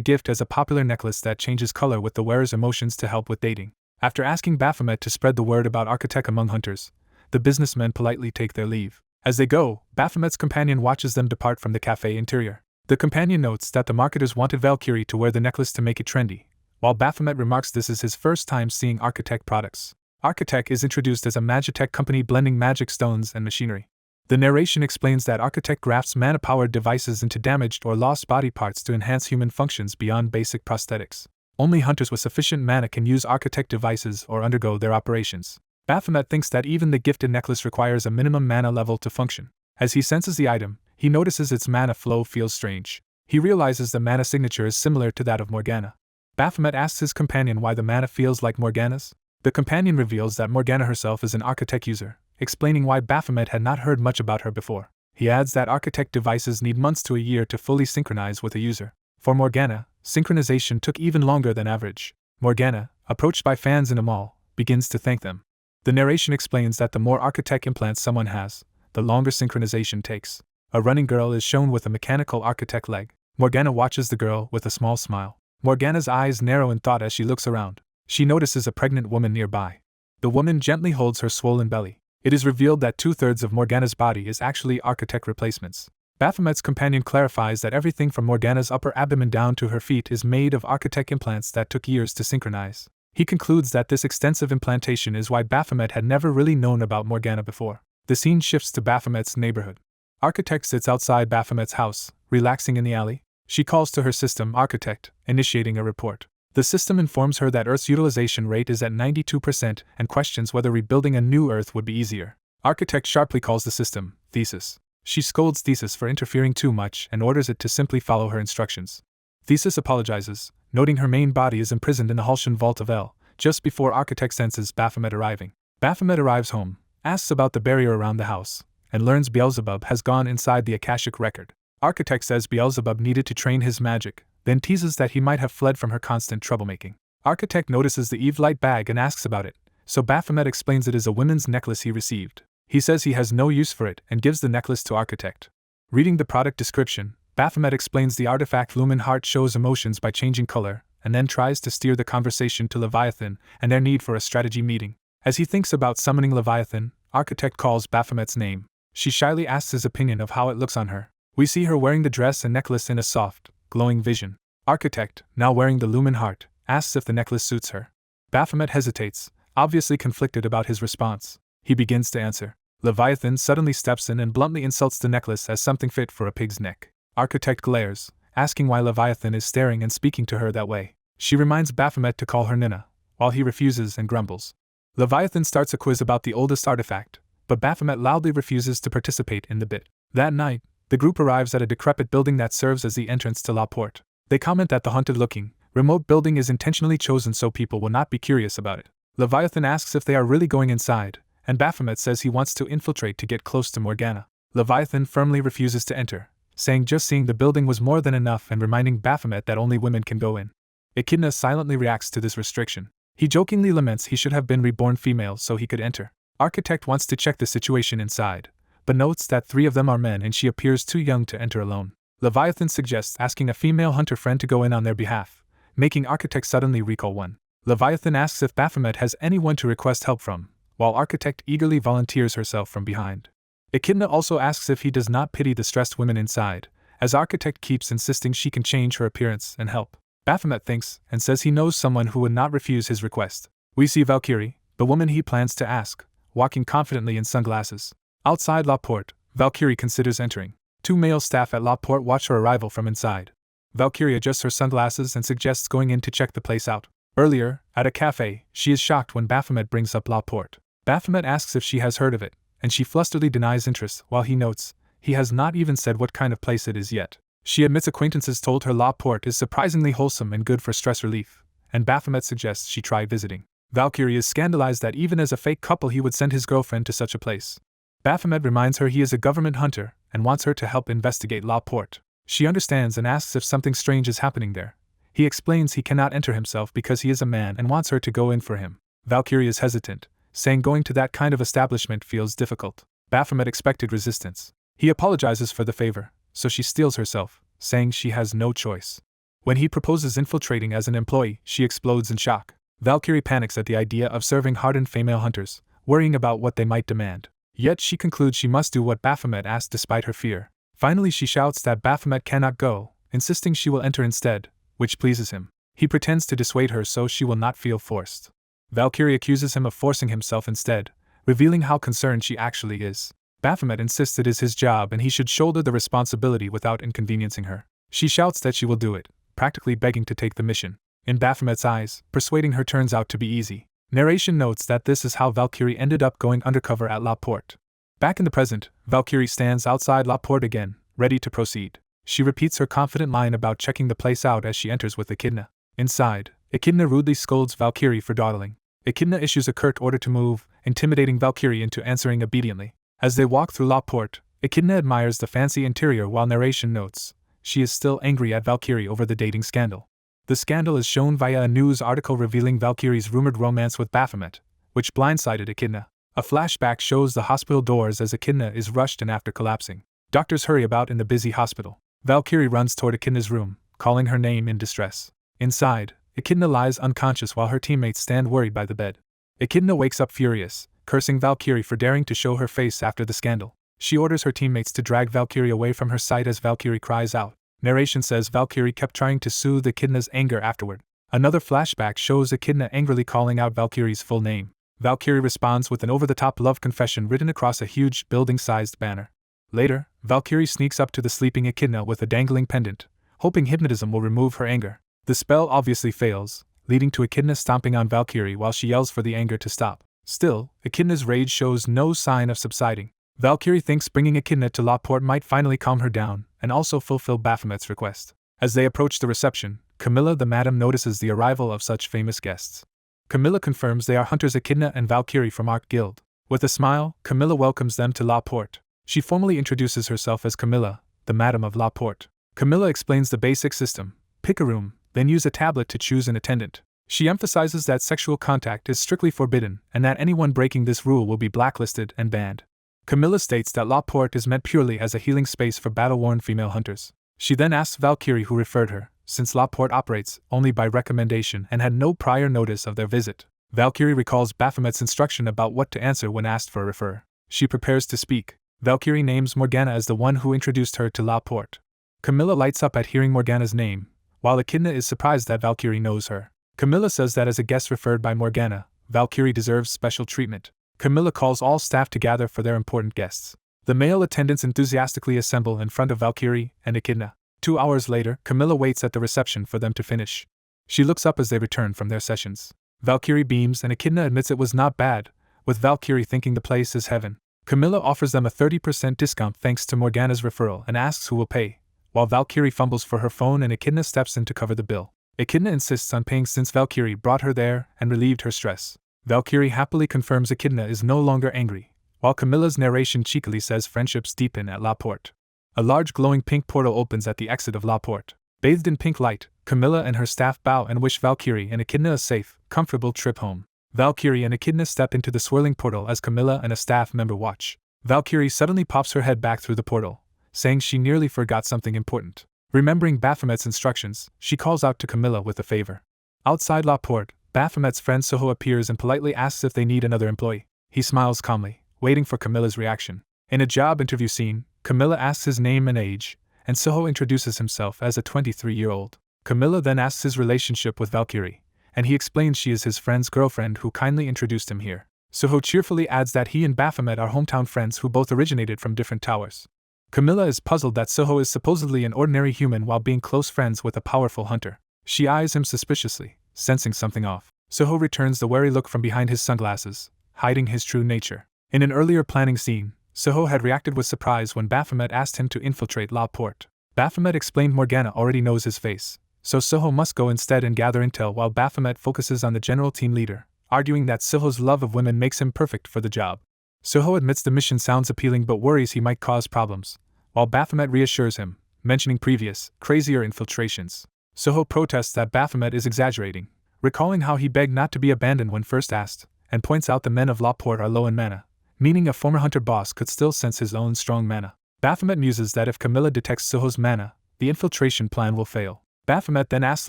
gift as a popular necklace that changes color with the wearer's emotions to help with dating. After asking Baphomet to spread the word about Architect among hunters, the businessmen politely take their leave. As they go, Baphomet's companion watches them depart from the cafe interior. The companion notes that the marketers wanted Valkyrie to wear the necklace to make it trendy, while Baphomet remarks this is his first time seeing Architect products. Architect is introduced as a magitech company blending magic stones and machinery. The narration explains that Architect grafts mana-powered devices into damaged or lost body parts to enhance human functions beyond basic prosthetics. Only hunters with sufficient mana can use Architect devices or undergo their operations. Baphomet thinks that even the gifted necklace requires a minimum mana level to function. As he senses the item, he notices its mana flow feels strange. He realizes the mana signature is similar to that of Morgana. Baphomet asks his companion why the mana feels like Morgana's. The companion reveals that Morgana herself is an Architect user, explaining why Baphomet had not heard much about her before. He adds that Architect devices need months to a year to fully synchronize with a user. For Morgana, synchronization took even longer than average. Morgana, approached by fans in a mall, begins to thank them. The narration explains that the more Architect implants someone has, the longer synchronization takes. A running girl is shown with a mechanical Architect leg. Morgana watches the girl with a small smile. Morgana's eyes narrow in thought as she looks around. She notices a pregnant woman nearby. The woman gently holds her swollen belly. It is revealed that 2/3 of Morgana's body is actually Architect replacements. Baphomet's companion clarifies that everything from Morgana's upper abdomen down to her feet is made of Architect implants that took years to synchronize. He concludes that this extensive implantation is why Baphomet had never really known about Morgana before. The scene shifts to Baphomet's neighborhood. Architect sits outside Baphomet's house, relaxing in the alley. She calls to her system Architect, initiating a report. The system informs her that Earth's utilization rate is at 92% and questions whether rebuilding a new Earth would be easier. Architect sharply calls the system Thesis. She scolds Thesis for interfering too much and orders it to simply follow her instructions. Thesis apologizes, noting her main body is imprisoned in the Halshan Vault of El, just before Architect senses Baphomet arriving. Baphomet arrives home, asks about the barrier around the house, and learns Beelzebub has gone inside the Akashic record. Architect says Beelzebub needed to train his magic, then teases that he might have fled from her constant troublemaking. Architect notices the Eve-Light bag and asks about it, so Baphomet explains it is a women's necklace he received. He says he has no use for it and gives the necklace to Architect. Reading the product description, Baphomet explains the artifact Lumen Heart shows emotions by changing color, and then tries to steer the conversation to Leviathan and their need for a strategy meeting. As he thinks about summoning Leviathan, Architect calls Baphomet's name. She shyly asks his opinion of how it looks on her. We see her wearing the dress and necklace in a soft, glowing vision. Architect, now wearing the Lumen Heart, asks if the necklace suits her. Baphomet hesitates, obviously conflicted about his response. He begins to answer. Leviathan suddenly steps in and bluntly insults the necklace as something fit for a pig's neck. Architect glares, asking why Leviathan is staring and speaking to her that way. She reminds Baphomet to call her Nina, while he refuses and grumbles. Leviathan starts a quiz about the oldest artifact, but Baphomet loudly refuses to participate in the bit. That night, the group arrives at a decrepit building that serves as the entrance to La Porte. They comment that the haunted-looking, remote building is intentionally chosen so people will not be curious about it. Leviathan asks if they are really going inside, and Baphomet says he wants to infiltrate to get close to Morgana. Leviathan firmly refuses to enter, saying just seeing the building was more than enough and reminding Baphomet that only women can go in. Echidna silently reacts to this restriction. He jokingly laments he should have been reborn female so he could enter. Architect wants to check the situation inside, but notes that 3 of them are men and she appears too young to enter alone. Leviathan suggests asking a female hunter friend to go in on their behalf, making Architect suddenly recall one. Leviathan asks if Baphomet has anyone to request help from, while Architect eagerly volunteers herself from behind. Echidna also asks if he does not pity the stressed women inside, as Architect keeps insisting she can change her appearance and help. Baphomet thinks and says he knows someone who would not refuse his request. We see Valkyrie, the woman he plans to ask, walking confidently in sunglasses. Outside La Porte, Valkyrie considers entering. Two male staff at La Porte watch her arrival from inside. Valkyrie adjusts her sunglasses and suggests going in to check the place out. Earlier, at a cafe, she is shocked when Baphomet brings up La Porte. Baphomet asks if she has heard of it, and she flusteredly denies interest, while he notes, he has not even said what kind of place it is yet. She admits acquaintances told her La Porte is surprisingly wholesome and good for stress relief, and Baphomet suggests she try visiting. Valkyrie is scandalized that even as a fake couple he would send his girlfriend to such a place. Baphomet reminds her he is a government hunter and wants her to help investigate La Porte. She understands and asks if something strange is happening there. He explains he cannot enter himself because he is a man and wants her to go in for him. Valkyrie is hesitant, saying going to that kind of establishment feels difficult. Baphomet expected resistance. He apologizes for the favor, so she steels herself, saying she has no choice. When he proposes infiltrating as an employee, she explodes in shock. Valkyrie panics at the idea of serving hardened female hunters, worrying about what they might demand. Yet she concludes she must do what Baphomet asked despite her fear. Finally she shouts that Baphomet cannot go, insisting she will enter instead, which pleases him. He pretends to dissuade her so she will not feel forced. Valkyrie accuses him of forcing himself instead, revealing how concerned she actually is. Baphomet insists it is his job and he should shoulder the responsibility without inconveniencing her. She shouts that she will do it, practically begging to take the mission. In Baphomet's eyes, persuading her turns out to be easy. Narration notes that this is how Valkyrie ended up going undercover at La Porte. Back in the present, Valkyrie stands outside La Porte again, ready to proceed. She repeats her confident line about checking the place out as she enters with Echidna. Inside, Echidna rudely scolds Valkyrie for dawdling. Echidna issues a curt order to move, intimidating Valkyrie into answering obediently. As they walk through La Porte, Echidna admires the fancy interior while narration notes she is still angry at Valkyrie over the dating scandal. The scandal is shown via a news article revealing Valkyrie's rumored romance with Baphomet, which blindsided Echidna. A flashback shows the hospital doors as Echidna is rushed and after collapsing. Doctors hurry about in the busy hospital. Valkyrie runs toward Echidna's room, calling her name in distress. Inside, Echidna lies unconscious while her teammates stand worried by the bed. Echidna wakes up furious, cursing Valkyrie for daring to show her face after the scandal. She orders her teammates to drag Valkyrie away from her sight as Valkyrie cries out. Narration says Valkyrie kept trying to soothe Echidna's anger afterward. Another flashback shows Echidna angrily calling out Valkyrie's full name. Valkyrie responds with an over-the-top love confession written across a huge, building-sized banner. Later, Valkyrie sneaks up to the sleeping Echidna with a dangling pendant, hoping hypnotism will remove her anger. The spell obviously fails, leading to Echidna stomping on Valkyrie while she yells for the anger to stop. Still, Echidna's rage shows no sign of subsiding. Valkyrie thinks bringing Echidna to La Porte might finally calm her down, and also fulfill Baphomet's request. As they approach the reception, Camilla the Madam notices the arrival of such famous guests. Camilla confirms they are hunters Echidna and Valkyrie from Ark Guild. With a smile, Camilla welcomes them to La Porte. She formally introduces herself as Camilla, the Madam of La Porte. Camilla explains the basic system: pick a room, then use a tablet to choose an attendant. She emphasizes that sexual contact is strictly forbidden and that anyone breaking this rule will be blacklisted and banned. Camilla states that La Porte is meant purely as a healing space for battle-worn female hunters. She then asks Valkyrie who referred her, since La Porte operates only by recommendation and had no prior notice of their visit. Valkyrie recalls Baphomet's instruction about what to answer when asked for a refer. She prepares to speak. Valkyrie names Morgana as the one who introduced her to La Porte. Camilla lights up at hearing Morgana's name, while Echidna is surprised that Valkyrie knows her. Camilla says that as a guest referred by Morgana, Valkyrie deserves special treatment. Camilla calls all staff to gather for their important guests. The male attendants enthusiastically assemble in front of Valkyrie and Echidna. 2 hours later, Camilla waits at the reception for them to finish. She looks up as they return from their sessions. Valkyrie beams and Echidna admits it was not bad, with Valkyrie thinking the place is heaven. Camilla offers them a 30% discount thanks to Morgana's referral and asks who will pay, while Valkyrie fumbles for her phone and Echidna steps in to cover the bill. Echidna insists on paying since Valkyrie brought her there and relieved her stress. Valkyrie happily confirms Echidna is no longer angry, while Camilla's narration cheekily says friendships deepen at La Porte. A large glowing pink portal opens at the exit of La Porte. Bathed in pink light, Camilla and her staff bow and wish Valkyrie and Echidna a safe, comfortable trip home. Valkyrie and Echidna step into the swirling portal as Camilla and a staff member watch. Valkyrie suddenly pops her head back through the portal, saying she nearly forgot something important. Remembering Baphomet's instructions, she calls out to Camilla with a favor. Outside La Porte, Baphomet's friend Soho appears and politely asks if they need another employee. He smiles calmly, waiting for Camilla's reaction. In a job interview scene, Camilla asks his name and age, and Soho introduces himself as a 23-year-old. Camilla then asks his relationship with Valkyrie, and he explains she is his friend's girlfriend who kindly introduced him here. Soho cheerfully adds that he and Baphomet are hometown friends who both originated from different towers. Camilla is puzzled that Soho is supposedly an ordinary human while being close friends with a powerful hunter. She eyes him suspiciously, sensing something off. Soho returns the wary look from behind his sunglasses, hiding his true nature. In an earlier planning scene, Soho had reacted with surprise when Baphomet asked him to infiltrate La Porte. Baphomet explained Morgana already knows his face, so Soho must go instead and gather intel while Baphomet focuses on the general team leader, arguing that Soho's love of women makes him perfect for the job. Soho admits the mission sounds appealing but worries he might cause problems, while Baphomet reassures him, mentioning previous, crazier infiltrations. Soho protests that Baphomet is exaggerating, recalling how he begged not to be abandoned when first asked, and points out the men of La Porte are low in mana, meaning a former hunter boss could still sense his own strong mana. Baphomet muses that if Camilla detects Soho's mana, the infiltration plan will fail. Baphomet then asks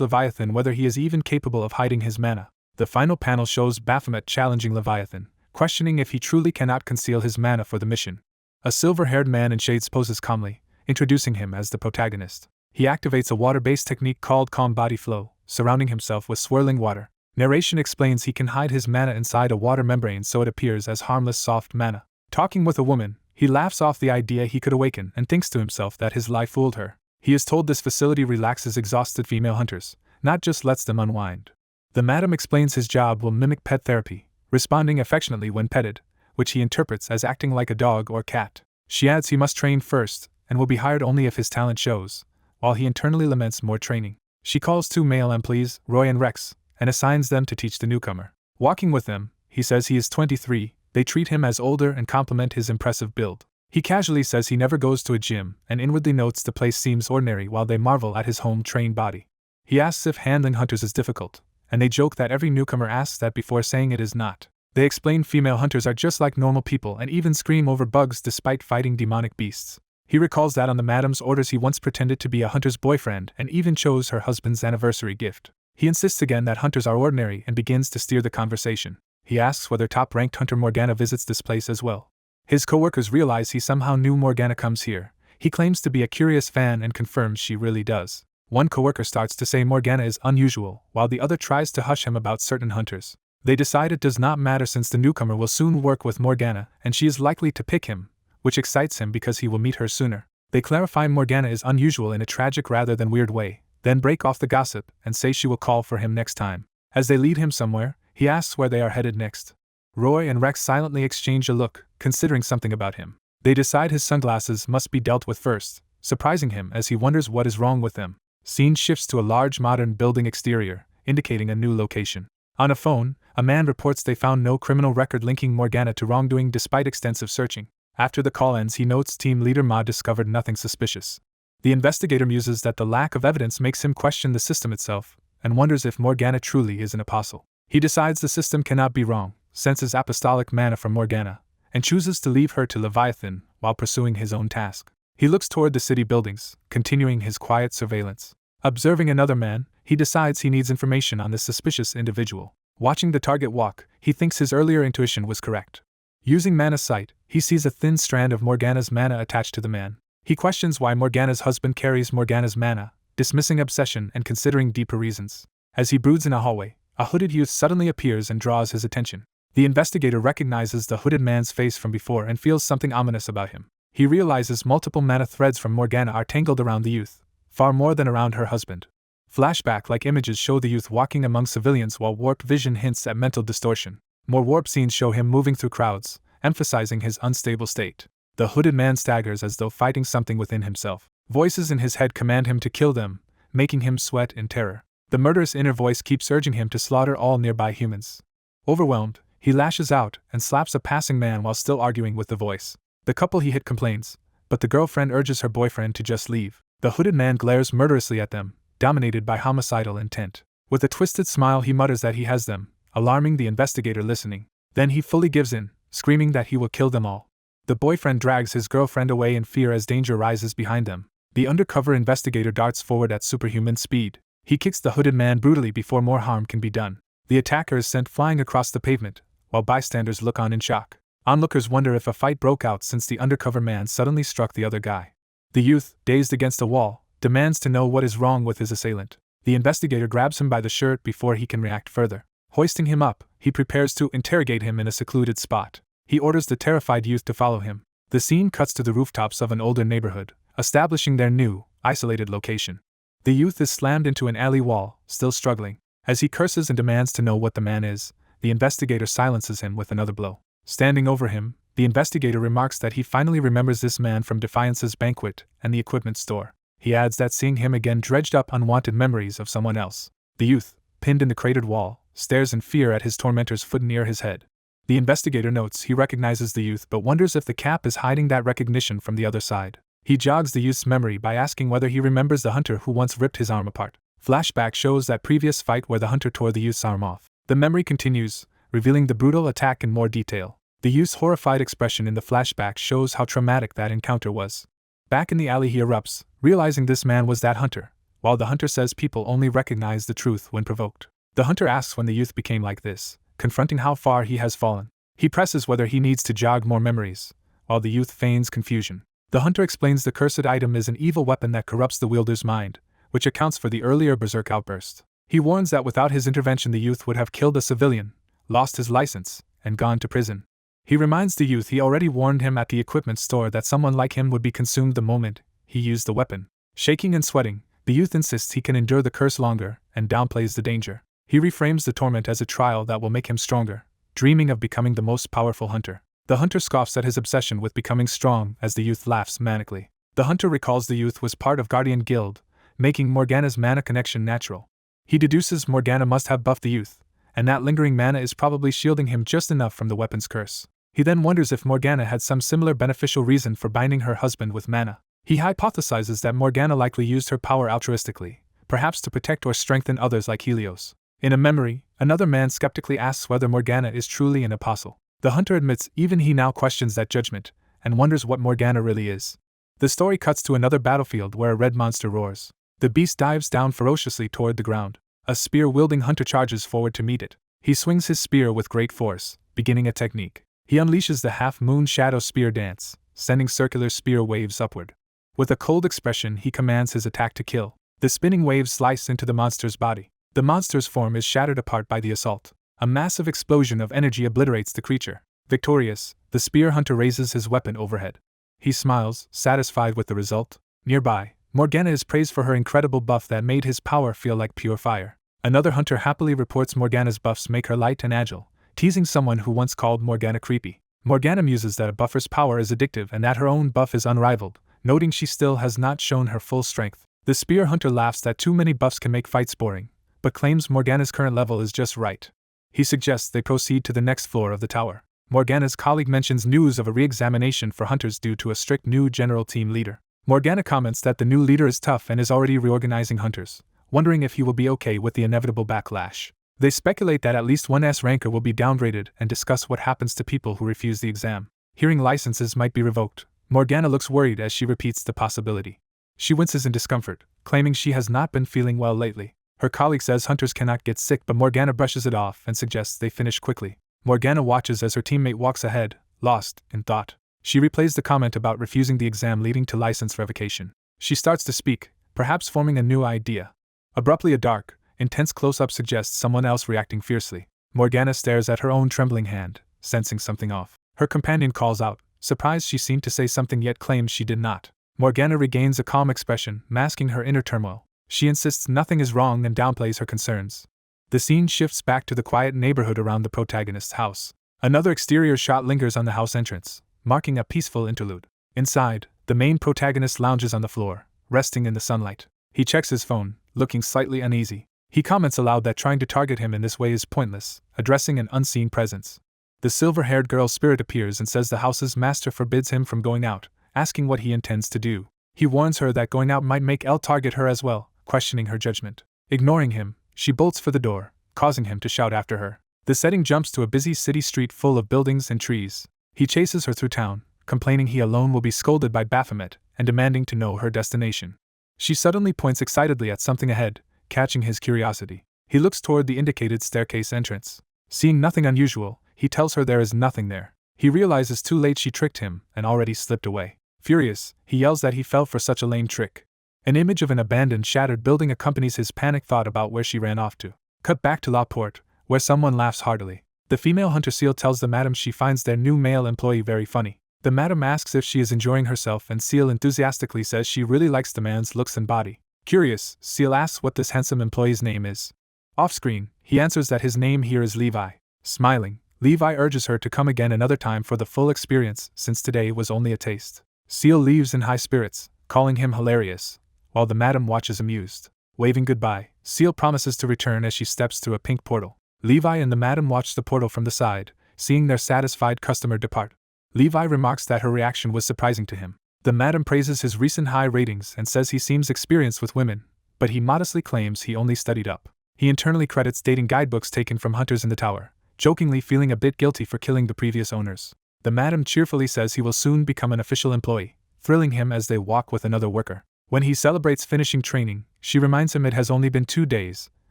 Leviathan whether he is even capable of hiding his mana. The final panel shows Baphomet challenging Leviathan, questioning if he truly cannot conceal his mana for the mission. A silver-haired man in shades poses calmly, introducing him as the protagonist. He activates a water-based technique called Calm Body Flow, surrounding himself with swirling water. Narration explains he can hide his mana inside a water membrane so it appears as harmless soft mana. Talking with a woman, he laughs off the idea he could awaken and thinks to himself that his lie fooled her. He is told this facility relaxes exhausted female hunters, not just lets them unwind. The madam explains his job will mimic pet therapy, responding affectionately when petted, which he interprets as acting like a dog or cat. She adds he must train first, and will be hired only if his talent shows, while he internally laments more training. She calls 2 male employees, Roy and Rex, and assigns them to teach the newcomer. Walking with them, he says he is 23, they treat him as older and compliment his impressive build. He casually says he never goes to a gym and inwardly notes the place seems ordinary while they marvel at his home-trained body. He asks if handling hunters is difficult, and they joke that every newcomer asks that before saying it is not. They explain female hunters are just like normal people and even scream over bugs despite fighting demonic beasts. He recalls that on the madam's orders he once pretended to be a hunter's boyfriend and even chose her husband's anniversary gift. He insists again that hunters are ordinary and begins to steer the conversation. He asks whether top-ranked hunter Morgana visits this place as well. His co-workers realize he somehow knew Morgana comes here. He claims to be a curious fan and confirms she really does. One co-worker starts to say Morgana is unusual, while the other tries to hush him about certain hunters. They decide it does not matter since the newcomer will soon work with Morgana, and she is likely to pick him, which excites him because he will meet her sooner. They clarify Morgana is unusual in a tragic rather than weird way, then break off the gossip and say she will call for him next time. As they lead him somewhere, he asks where they are headed next. Roy and Rex silently exchange a look, considering something about him. They decide his sunglasses must be dealt with first, surprising him as he wonders what is wrong with them. Scene shifts to a large modern building exterior, indicating a new location. On a phone, a man reports they found no criminal record linking Morgana to wrongdoing despite extensive searching. After the call ends, he notes team leader Ma discovered nothing suspicious. The investigator muses that the lack of evidence makes him question the system itself, and wonders if Morgana truly is an apostle. He decides the system cannot be wrong, senses apostolic mana from Morgana, and chooses to leave her to Leviathan while pursuing his own task. He looks toward the city buildings, continuing his quiet surveillance. Observing another man, he decides he needs information on this suspicious individual. Watching the target walk, he thinks his earlier intuition was correct. Using mana sight, he sees a thin strand of Morgana's mana attached to the man. He questions why Morgana's husband carries Morgana's mana, dismissing obsession and considering deeper reasons. As he broods in a hallway, a hooded youth suddenly appears and draws his attention. The investigator recognizes the hooded man's face from before and feels something ominous about him. He realizes multiple mana threads from Morgana are tangled around the youth, far more than around her husband. Flashback-like images show the youth walking among civilians while warped vision hints at mental distortion. More warp scenes show him moving through crowds, emphasizing his unstable state. The hooded man staggers as though fighting something within himself. Voices in his head command him to kill them, making him sweat in terror. The murderous inner voice keeps urging him to slaughter all nearby humans. Overwhelmed, he lashes out and slaps a passing man while still arguing with the voice. The couple he hit complains, but the girlfriend urges her boyfriend to just leave. The hooded man glares murderously at them, dominated by homicidal intent. With a twisted smile he mutters that he has them, alarming the investigator listening. Then he fully gives in, screaming that he will kill them all. The boyfriend drags his girlfriend away in fear as danger rises behind them. The undercover investigator darts forward at superhuman speed. He kicks the hooded man brutally before more harm can be done. The attacker is sent flying across the pavement, while bystanders look on in shock. Onlookers wonder if a fight broke out since the undercover man suddenly struck the other guy. The youth, dazed against a wall, demands to know what is wrong with his assailant. The investigator grabs him by the shirt before he can react further. Hoisting him up, he prepares to interrogate him in a secluded spot. He orders the terrified youth to follow him. The scene cuts to the rooftops of an older neighborhood, establishing their new, isolated location. The youth is slammed into an alley wall, still struggling. As he curses and demands to know what the man is, the investigator silences him with another blow. Standing over him, the investigator remarks that he finally remembers this man from Defiance's banquet and the equipment store. He adds that seeing him again dredged up unwanted memories of someone else. The youth, pinned in the cratered wall, stares in fear at his tormentor's foot near his head. The investigator notes he recognizes the youth but wonders if the cap is hiding that recognition from the other side. He jogs the youth's memory by asking whether he remembers the hunter who once ripped his arm apart. Flashback shows that previous fight where the hunter tore the youth's arm off. The memory continues, revealing the brutal attack in more detail. The youth's horrified expression in the flashback shows how traumatic that encounter was. Back in the alley he erupts, realizing this man was that hunter, while the hunter says people only recognize the truth when provoked. The hunter asks when the youth became like this, confronting how far he has fallen. He presses whether he needs to jog more memories, while the youth feigns confusion. The hunter explains the cursed item is an evil weapon that corrupts the wielder's mind, which accounts for the earlier berserk outburst. He warns that without his intervention the youth would have killed a civilian, lost his license, and gone to prison. He reminds the youth he already warned him at the equipment store that someone like him would be consumed the moment he used the weapon. Shaking and sweating, the youth insists he can endure the curse longer and downplays the danger. He reframes the torment as a trial that will make him stronger, dreaming of becoming the most powerful hunter. The hunter scoffs at his obsession with becoming strong as the youth laughs manically. The hunter recalls the youth was part of Guardian Guild, making Morgana's mana connection natural. He deduces Morgana must have buffed the youth, and that lingering mana is probably shielding him just enough from the weapon's curse. He then wonders if Morgana had some similar beneficial reason for binding her husband with mana. He hypothesizes that Morgana likely used her power altruistically, perhaps to protect or strengthen others like Helios. In a memory, another man skeptically asks whether Morgana is truly an apostle. The hunter admits even he now questions that judgment, and wonders what Morgana really is. The story cuts to another battlefield where a red monster roars. The beast dives down ferociously toward the ground. A spear-wielding hunter charges forward to meet it. He swings his spear with great force, beginning a technique. He unleashes the half-moon shadow spear dance, sending circular spear waves upward. With a cold expression he commands his attack to kill. The spinning waves slice into the monster's body. The monster's form is shattered apart by the assault. A massive explosion of energy obliterates the creature. Victorious, the spear hunter raises his weapon overhead. He smiles, satisfied with the result. Nearby, Morgana is praised for her incredible buff that made his power feel like pure fire. Another hunter happily reports Morgana's buffs make her light and agile, teasing someone who once called Morgana creepy. Morgana muses that a buffer's power is addictive and that her own buff is unrivaled, noting she still has not shown her full strength. The spear hunter laughs that too many buffs can make fights boring, but claims Morgana's current level is just right. He suggests they proceed to the next floor of the tower. Morgana's colleague mentions news of a re-examination for hunters due to a strict new general team leader. Morgana comments that the new leader is tough and is already reorganizing hunters, wondering if he will be okay with the inevitable backlash. They speculate that at least one S-ranker will be downgraded and discuss what happens to people who refuse the exam. Hearing licenses might be revoked, Morgana looks worried as she repeats the possibility. She winces in discomfort, claiming she has not been feeling well lately. Her colleague says hunters cannot get sick, but Morgana brushes it off and suggests they finish quickly. Morgana watches as her teammate walks ahead, lost in thought. She replays the comment about refusing the exam leading to license revocation. She starts to speak, perhaps forming a new idea. Abruptly a dark, intense close-up suggests someone else reacting fiercely. Morgana stares at her own trembling hand, sensing something off. Her companion calls out, surprised she seemed to say something yet claims she did not. Morgana regains a calm expression, masking her inner turmoil. She insists nothing is wrong and downplays her concerns. The scene shifts back to the quiet neighborhood around the protagonist's house. Another exterior shot lingers on the house entrance, marking a peaceful interlude. Inside, the main protagonist lounges on the floor, resting in the sunlight. He checks his phone, looking slightly uneasy. He comments aloud that trying to target him in this way is pointless, addressing an unseen presence. The silver-haired girl's spirit appears and says the house's master forbids him from going out, asking what he intends to do. He warns her that going out might make Elle target her as well, questioning her judgment. Ignoring him, she bolts for the door, causing him to shout after her. The setting jumps to a busy city street full of buildings and trees. He chases her through town, complaining he alone will be scolded by Baphomet, and demanding to know her destination. She suddenly points excitedly at something ahead, catching his curiosity. He looks toward the indicated staircase entrance. Seeing nothing unusual, he tells her there is nothing there. He realizes too late she tricked him and already slipped away. Furious, he yells that he fell for such a lame trick. An image of an abandoned, shattered building accompanies his panicked thought about where she ran off to. Cut back to La Porte, where someone laughs heartily. The female hunter Seal tells the madam she finds their new male employee very funny. The madam asks if she is enjoying herself, and Seal enthusiastically says she really likes the man's looks and body. Curious, Seal asks what this handsome employee's name is. Off-screen, he answers that his name here is Levi. Smiling, Levi urges her to come again another time for the full experience, since today was only a taste. Seal leaves in high spirits, calling him hilarious, while the madam watches amused. Waving goodbye, Seal promises to return as she steps through a pink portal. Levi and the madam watch the portal from the side, seeing their satisfied customer depart. Levi remarks that her reaction was surprising to him. The madam praises his recent high ratings and says he seems experienced with women, but he modestly claims he only studied up. He internally credits dating guidebooks taken from hunters in the tower, jokingly feeling a bit guilty for killing the previous owners. The madam cheerfully says he will soon become an official employee, thrilling him as they walk with another worker. When he celebrates finishing training, she reminds him it has only been 2 days,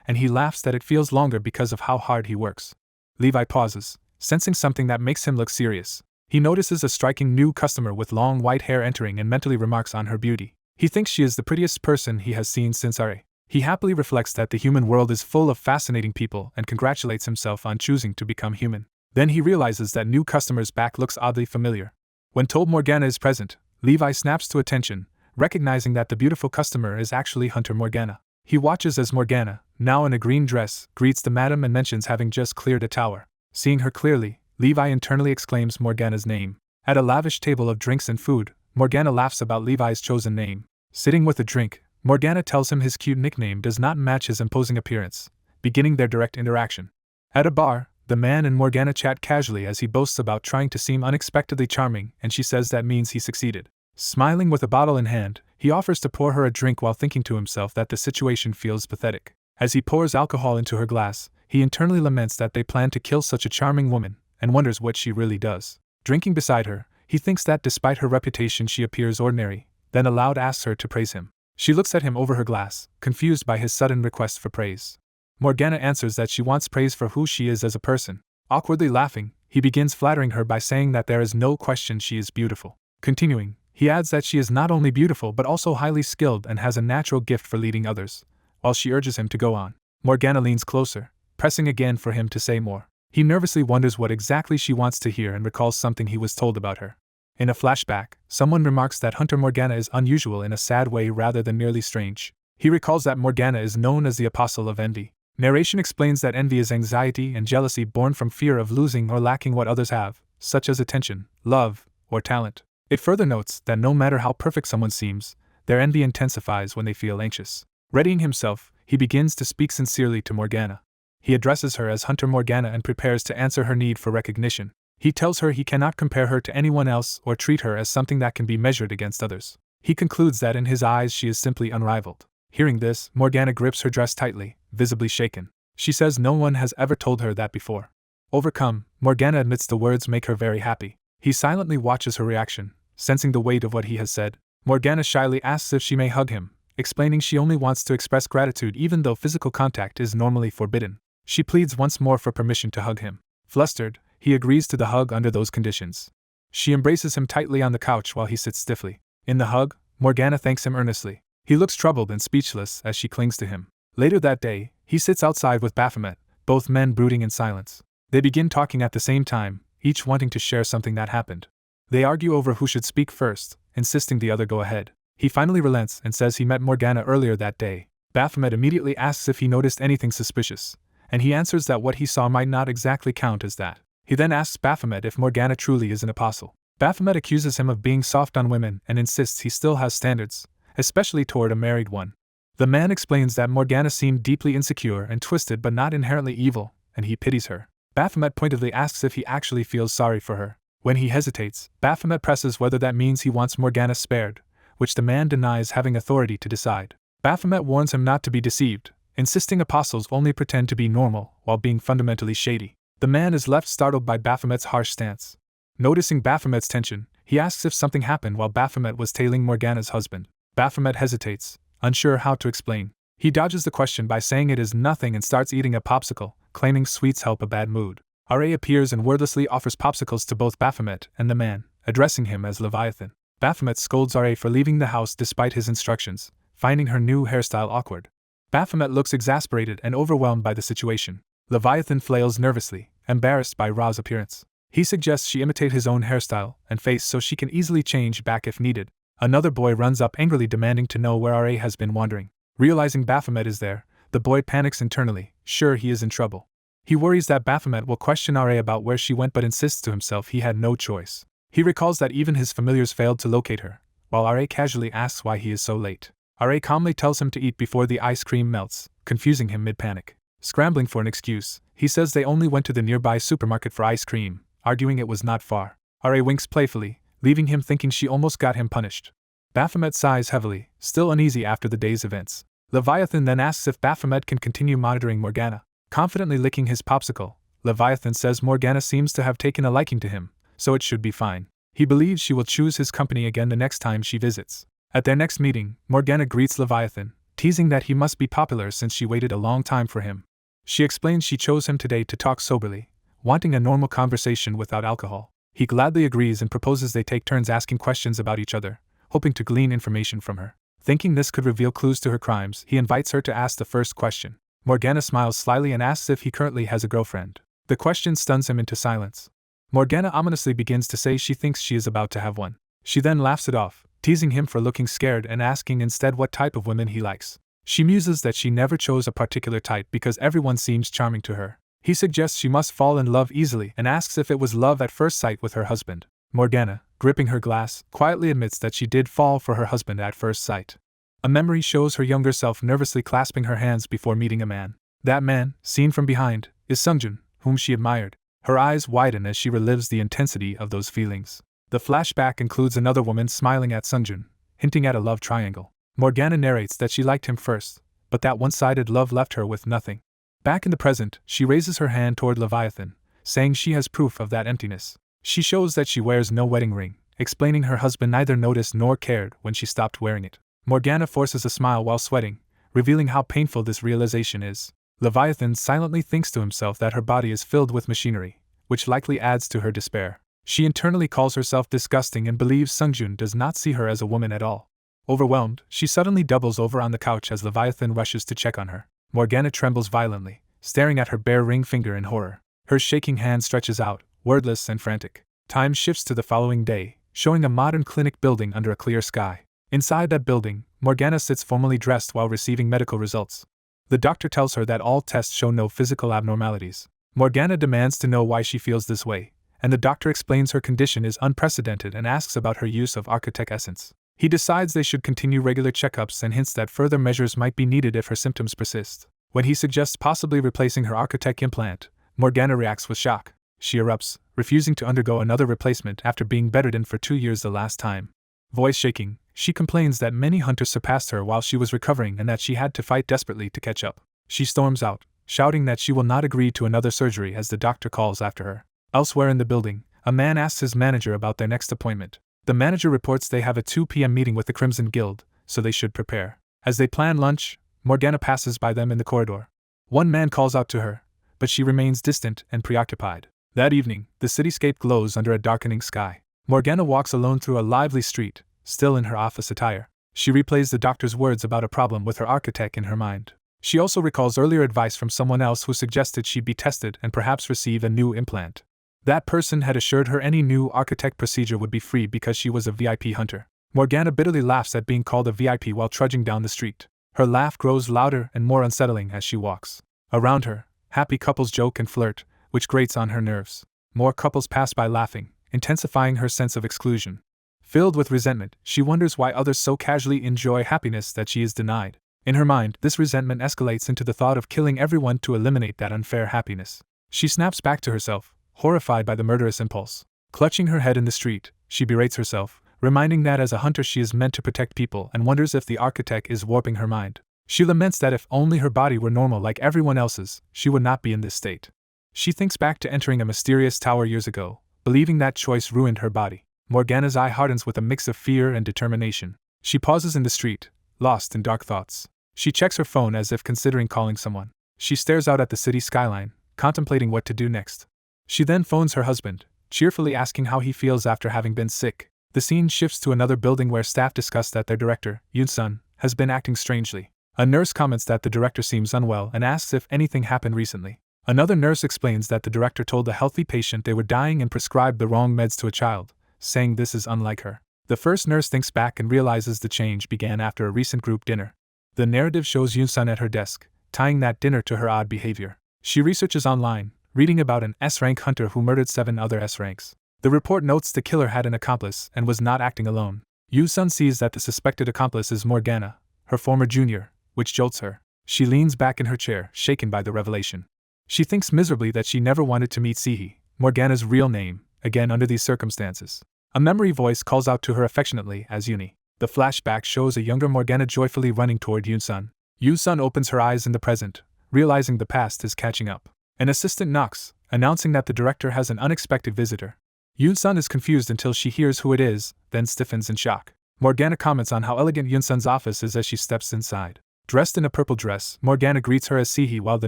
and he laughs that it feels longer because of how hard he works. Levi pauses, sensing something that makes him look serious. He notices a striking new customer with long white hair entering and mentally remarks on her beauty. He thinks she is the prettiest person he has seen since Are. He happily reflects that the human world is full of fascinating people and congratulates himself on choosing to become human. Then he realizes that new customer's back looks oddly familiar. When told Morgana is present, Levi snaps to attention, recognizing that the beautiful customer is actually Hunter Morgana. He watches as Morgana, now in a green dress, greets the madam and mentions having just cleared a tower. Seeing her clearly, Levi internally exclaims Morgana's name. At a lavish table of drinks and food, Morgana laughs about Levi's chosen name. Sitting with a drink, Morgana tells him his cute nickname does not match his imposing appearance, beginning their direct interaction. At a bar, the man and Morgana chat casually as he boasts about trying to seem unexpectedly charming, and she says that means he succeeded. Smiling with a bottle in hand, he offers to pour her a drink while thinking to himself that the situation feels pathetic. As he pours alcohol into her glass, he internally laments that they plan to kill such a charming woman, and wonders what she really does. Drinking beside her, he thinks that despite her reputation she appears ordinary, then aloud asks her to praise him. She looks at him over her glass, confused by his sudden request for praise. Morgana answers that she wants praise for who she is as a person. Awkwardly laughing, he begins flattering her by saying that there is no question she is beautiful. Continuing, he adds that she is not only beautiful but also highly skilled and has a natural gift for leading others, while she urges him to go on. Morgana leans closer, pressing again for him to say more. He nervously wonders what exactly she wants to hear and recalls something he was told about her. In a flashback, someone remarks that Hunter Morgana is unusual in a sad way rather than merely strange. He recalls that Morgana is known as the Apostle of Envy. Narration explains that envy is anxiety and jealousy born from fear of losing or lacking what others have, such as attention, love, or talent. It further notes that no matter how perfect someone seems, their envy intensifies when they feel anxious. Readying himself, he begins to speak sincerely to Morgana. He addresses her as Hunter Morgana and prepares to answer her need for recognition. He tells her he cannot compare her to anyone else or treat her as something that can be measured against others. He concludes that in his eyes she is simply unrivaled. Hearing this, Morgana grips her dress tightly, visibly shaken. She says no one has ever told her that before. Overcome, Morgana admits the words make her very happy. He silently watches her reaction, sensing the weight of what he has said. Morgana shyly asks if she may hug him, explaining she only wants to express gratitude even though physical contact is normally forbidden. She pleads once more for permission to hug him. Flustered, he agrees to the hug under those conditions. She embraces him tightly on the couch while he sits stiffly. In the hug, Morgana thanks him earnestly. He looks troubled and speechless as she clings to him. Later that day, he sits outside with Baphomet, both men brooding in silence. They begin talking at the same time, each wanting to share something that happened. They argue over who should speak first, insisting the other go ahead. He finally relents and says he met Morgana earlier that day. Baphomet immediately asks if he noticed anything suspicious, and he answers that what he saw might not exactly count as that. He then asks Baphomet if Morgana truly is an apostle. Baphomet accuses him of being soft on women and insists he still has standards, especially toward a married one. The man explains that Morgana seemed deeply insecure and twisted but not inherently evil, and he pities her. Baphomet pointedly asks if he actually feels sorry for her. When he hesitates, Baphomet presses whether that means he wants Morgana spared, which the man denies having authority to decide. Baphomet warns him not to be deceived, insisting apostles only pretend to be normal while being fundamentally shady. The man is left startled by Baphomet's harsh stance. Noticing Baphomet's tension, he asks if something happened while Baphomet was tailing Morgana's husband. Baphomet hesitates, unsure how to explain. He dodges the question by saying it is nothing and starts eating a popsicle, claiming sweets help a bad mood. Ra appears and wordlessly offers popsicles to both Baphomet and the man, addressing him as Leviathan. Baphomet scolds Ra for leaving the house despite his instructions, finding her new hairstyle awkward. Baphomet looks exasperated and overwhelmed by the situation. Leviathan flails nervously, embarrassed by Ra's appearance. He suggests she imitate his own hairstyle and face so she can easily change back if needed. Another boy runs up angrily demanding to know where Ra has been wandering. Realizing Baphomet is there, the boy panics internally, sure he is in trouble. He worries that Baphomet will question Ra about where she went but insists to himself he had no choice. He recalls that even his familiars failed to locate her, while Ra casually asks why he is so late. Ra calmly tells him to eat before the ice cream melts, confusing him mid-panic. Scrambling for an excuse, he says they only went to the nearby supermarket for ice cream, arguing it was not far. Ra winks playfully, leaving him thinking she almost got him punished. Baphomet sighs heavily, still uneasy after the day's events. Leviathan then asks if Baphomet can continue monitoring Morgana. Confidently licking his popsicle, Leviathan says Morgana seems to have taken a liking to him, so it should be fine. He believes she will choose his company again the next time she visits. At their next meeting, Morgana greets Leviathan, teasing that he must be popular since she waited a long time for him. She explains she chose him today to talk soberly, wanting a normal conversation without alcohol. He gladly agrees and proposes they take turns asking questions about each other, hoping to glean information from her. Thinking this could reveal clues to her crimes, he invites her to ask the first question. Morgana smiles slyly and asks if he currently has a girlfriend. The question stuns him into silence. Morgana ominously begins to say she thinks she is about to have one. She then laughs it off, teasing him for looking scared and asking instead what type of women he likes. She muses that she never chose a particular type because everyone seems charming to her. He suggests she must fall in love easily and asks if it was love at first sight with her husband. Morgana, gripping her glass, quietly admits that she did fall for her husband at first sight. A memory shows her younger self nervously clasping her hands before meeting a man. That man, seen from behind, is Sungjun, whom she admired. Her eyes widen as she relives the intensity of those feelings. The flashback includes another woman smiling at Sungjun, hinting at a love triangle. Morgana narrates that she liked him first, but that one-sided love left her with nothing. Back in the present, she raises her hand toward Leviathan, saying she has proof of that emptiness. She shows that she wears no wedding ring, explaining her husband neither noticed nor cared when she stopped wearing it. Morgana forces a smile while sweating, revealing how painful this realization is. Leviathan silently thinks to himself that her body is filled with machinery, which likely adds to her despair. She internally calls herself disgusting and believes Sungjun does not see her as a woman at all. Overwhelmed, she suddenly doubles over on the couch as Leviathan rushes to check on her. Morgana trembles violently, staring at her bare ring finger in horror. Her shaking hand stretches out, wordless and frantic. Time shifts to the following day, showing a modern clinic building under a clear sky. Inside that building, Morgana sits formally dressed while receiving medical results. The doctor tells her that all tests show no physical abnormalities. Morgana demands to know why she feels this way, and the doctor explains her condition is unprecedented and asks about her use of Architect Essence. He decides they should continue regular checkups and hints that further measures might be needed if her symptoms persist. When he suggests possibly replacing her Architect implant, Morgana reacts with shock. She erupts, refusing to undergo another replacement after being bedridden for 2 years the last time. Voice shaking, she complains that many hunters surpassed her while she was recovering and that she had to fight desperately to catch up. She storms out, shouting that she will not agree to another surgery as the doctor calls after her. Elsewhere in the building, a man asks his manager about their next appointment. The manager reports they have a 2 p.m. meeting with the Crimson Guild, so they should prepare. As they plan lunch, Morgana passes by them in the corridor. One man calls out to her, but she remains distant and preoccupied. That evening, the cityscape glows under a darkening sky. Morgana walks alone through a lively street, still in her office attire. She replays the doctor's words about a problem with her Architect in her mind. She also recalls earlier advice from someone else who suggested she be tested and perhaps receive a new implant. That person had assured her any new Architect procedure would be free because she was a VIP hunter. Morgana bitterly laughs at being called a VIP while trudging down the street. Her laugh grows louder and more unsettling as she walks. Around her, happy couples joke and flirt, which grates on her nerves. More couples pass by laughing, intensifying her sense of exclusion. Filled with resentment, she wonders why others so casually enjoy happiness that she is denied. In her mind, this resentment escalates into the thought of killing everyone to eliminate that unfair happiness. She snaps back to herself, horrified by the murderous impulse. Clutching her head in the street, she berates herself, reminding that as a hunter she is meant to protect people and wonders if the Architect is warping her mind. She laments that if only her body were normal like everyone else's, she would not be in this state. She thinks back to entering a mysterious tower years ago, believing that choice ruined her body. Morgana's eye hardens with a mix of fear and determination. She pauses in the street, lost in dark thoughts. She checks her phone as if considering calling someone. She stares out at the city skyline, contemplating what to do next. She then phones her husband, cheerfully asking how he feels after having been sick. The scene shifts to another building where staff discuss that their director, Yoon-sun, has been acting strangely. A nurse comments that the director seems unwell and asks if anything happened recently. Another nurse explains that the director told a healthy patient they were dying and prescribed the wrong meds to a child, saying this is unlike her. The first nurse thinks back and realizes the change began after a recent group dinner. The narrative shows Yoon-sun at her desk, tying that dinner to her odd behavior. She researches online, reading about an S-rank hunter who murdered 7 other S-ranks. The report notes the killer had an accomplice and was not acting alone. Yoon-sun sees that the suspected accomplice is Morgana, her former junior, which jolts her. She leans back in her chair, shaken by the revelation. She thinks miserably that she never wanted to meet Sihee, Morgana's real name, again under these circumstances. A memory voice calls out to her affectionately as Uni. The flashback shows a younger Morgana joyfully running toward Yoon-sun. Yoon-sun opens her eyes in the present, realizing the past is catching up. An assistant knocks, announcing that the director has an unexpected visitor. Yoon-sun is confused until she hears who it is, then stiffens in shock. Morgana comments on how elegant Yoon-sun's office is as she steps inside. Dressed in a purple dress, Morgana greets her as Sihee while the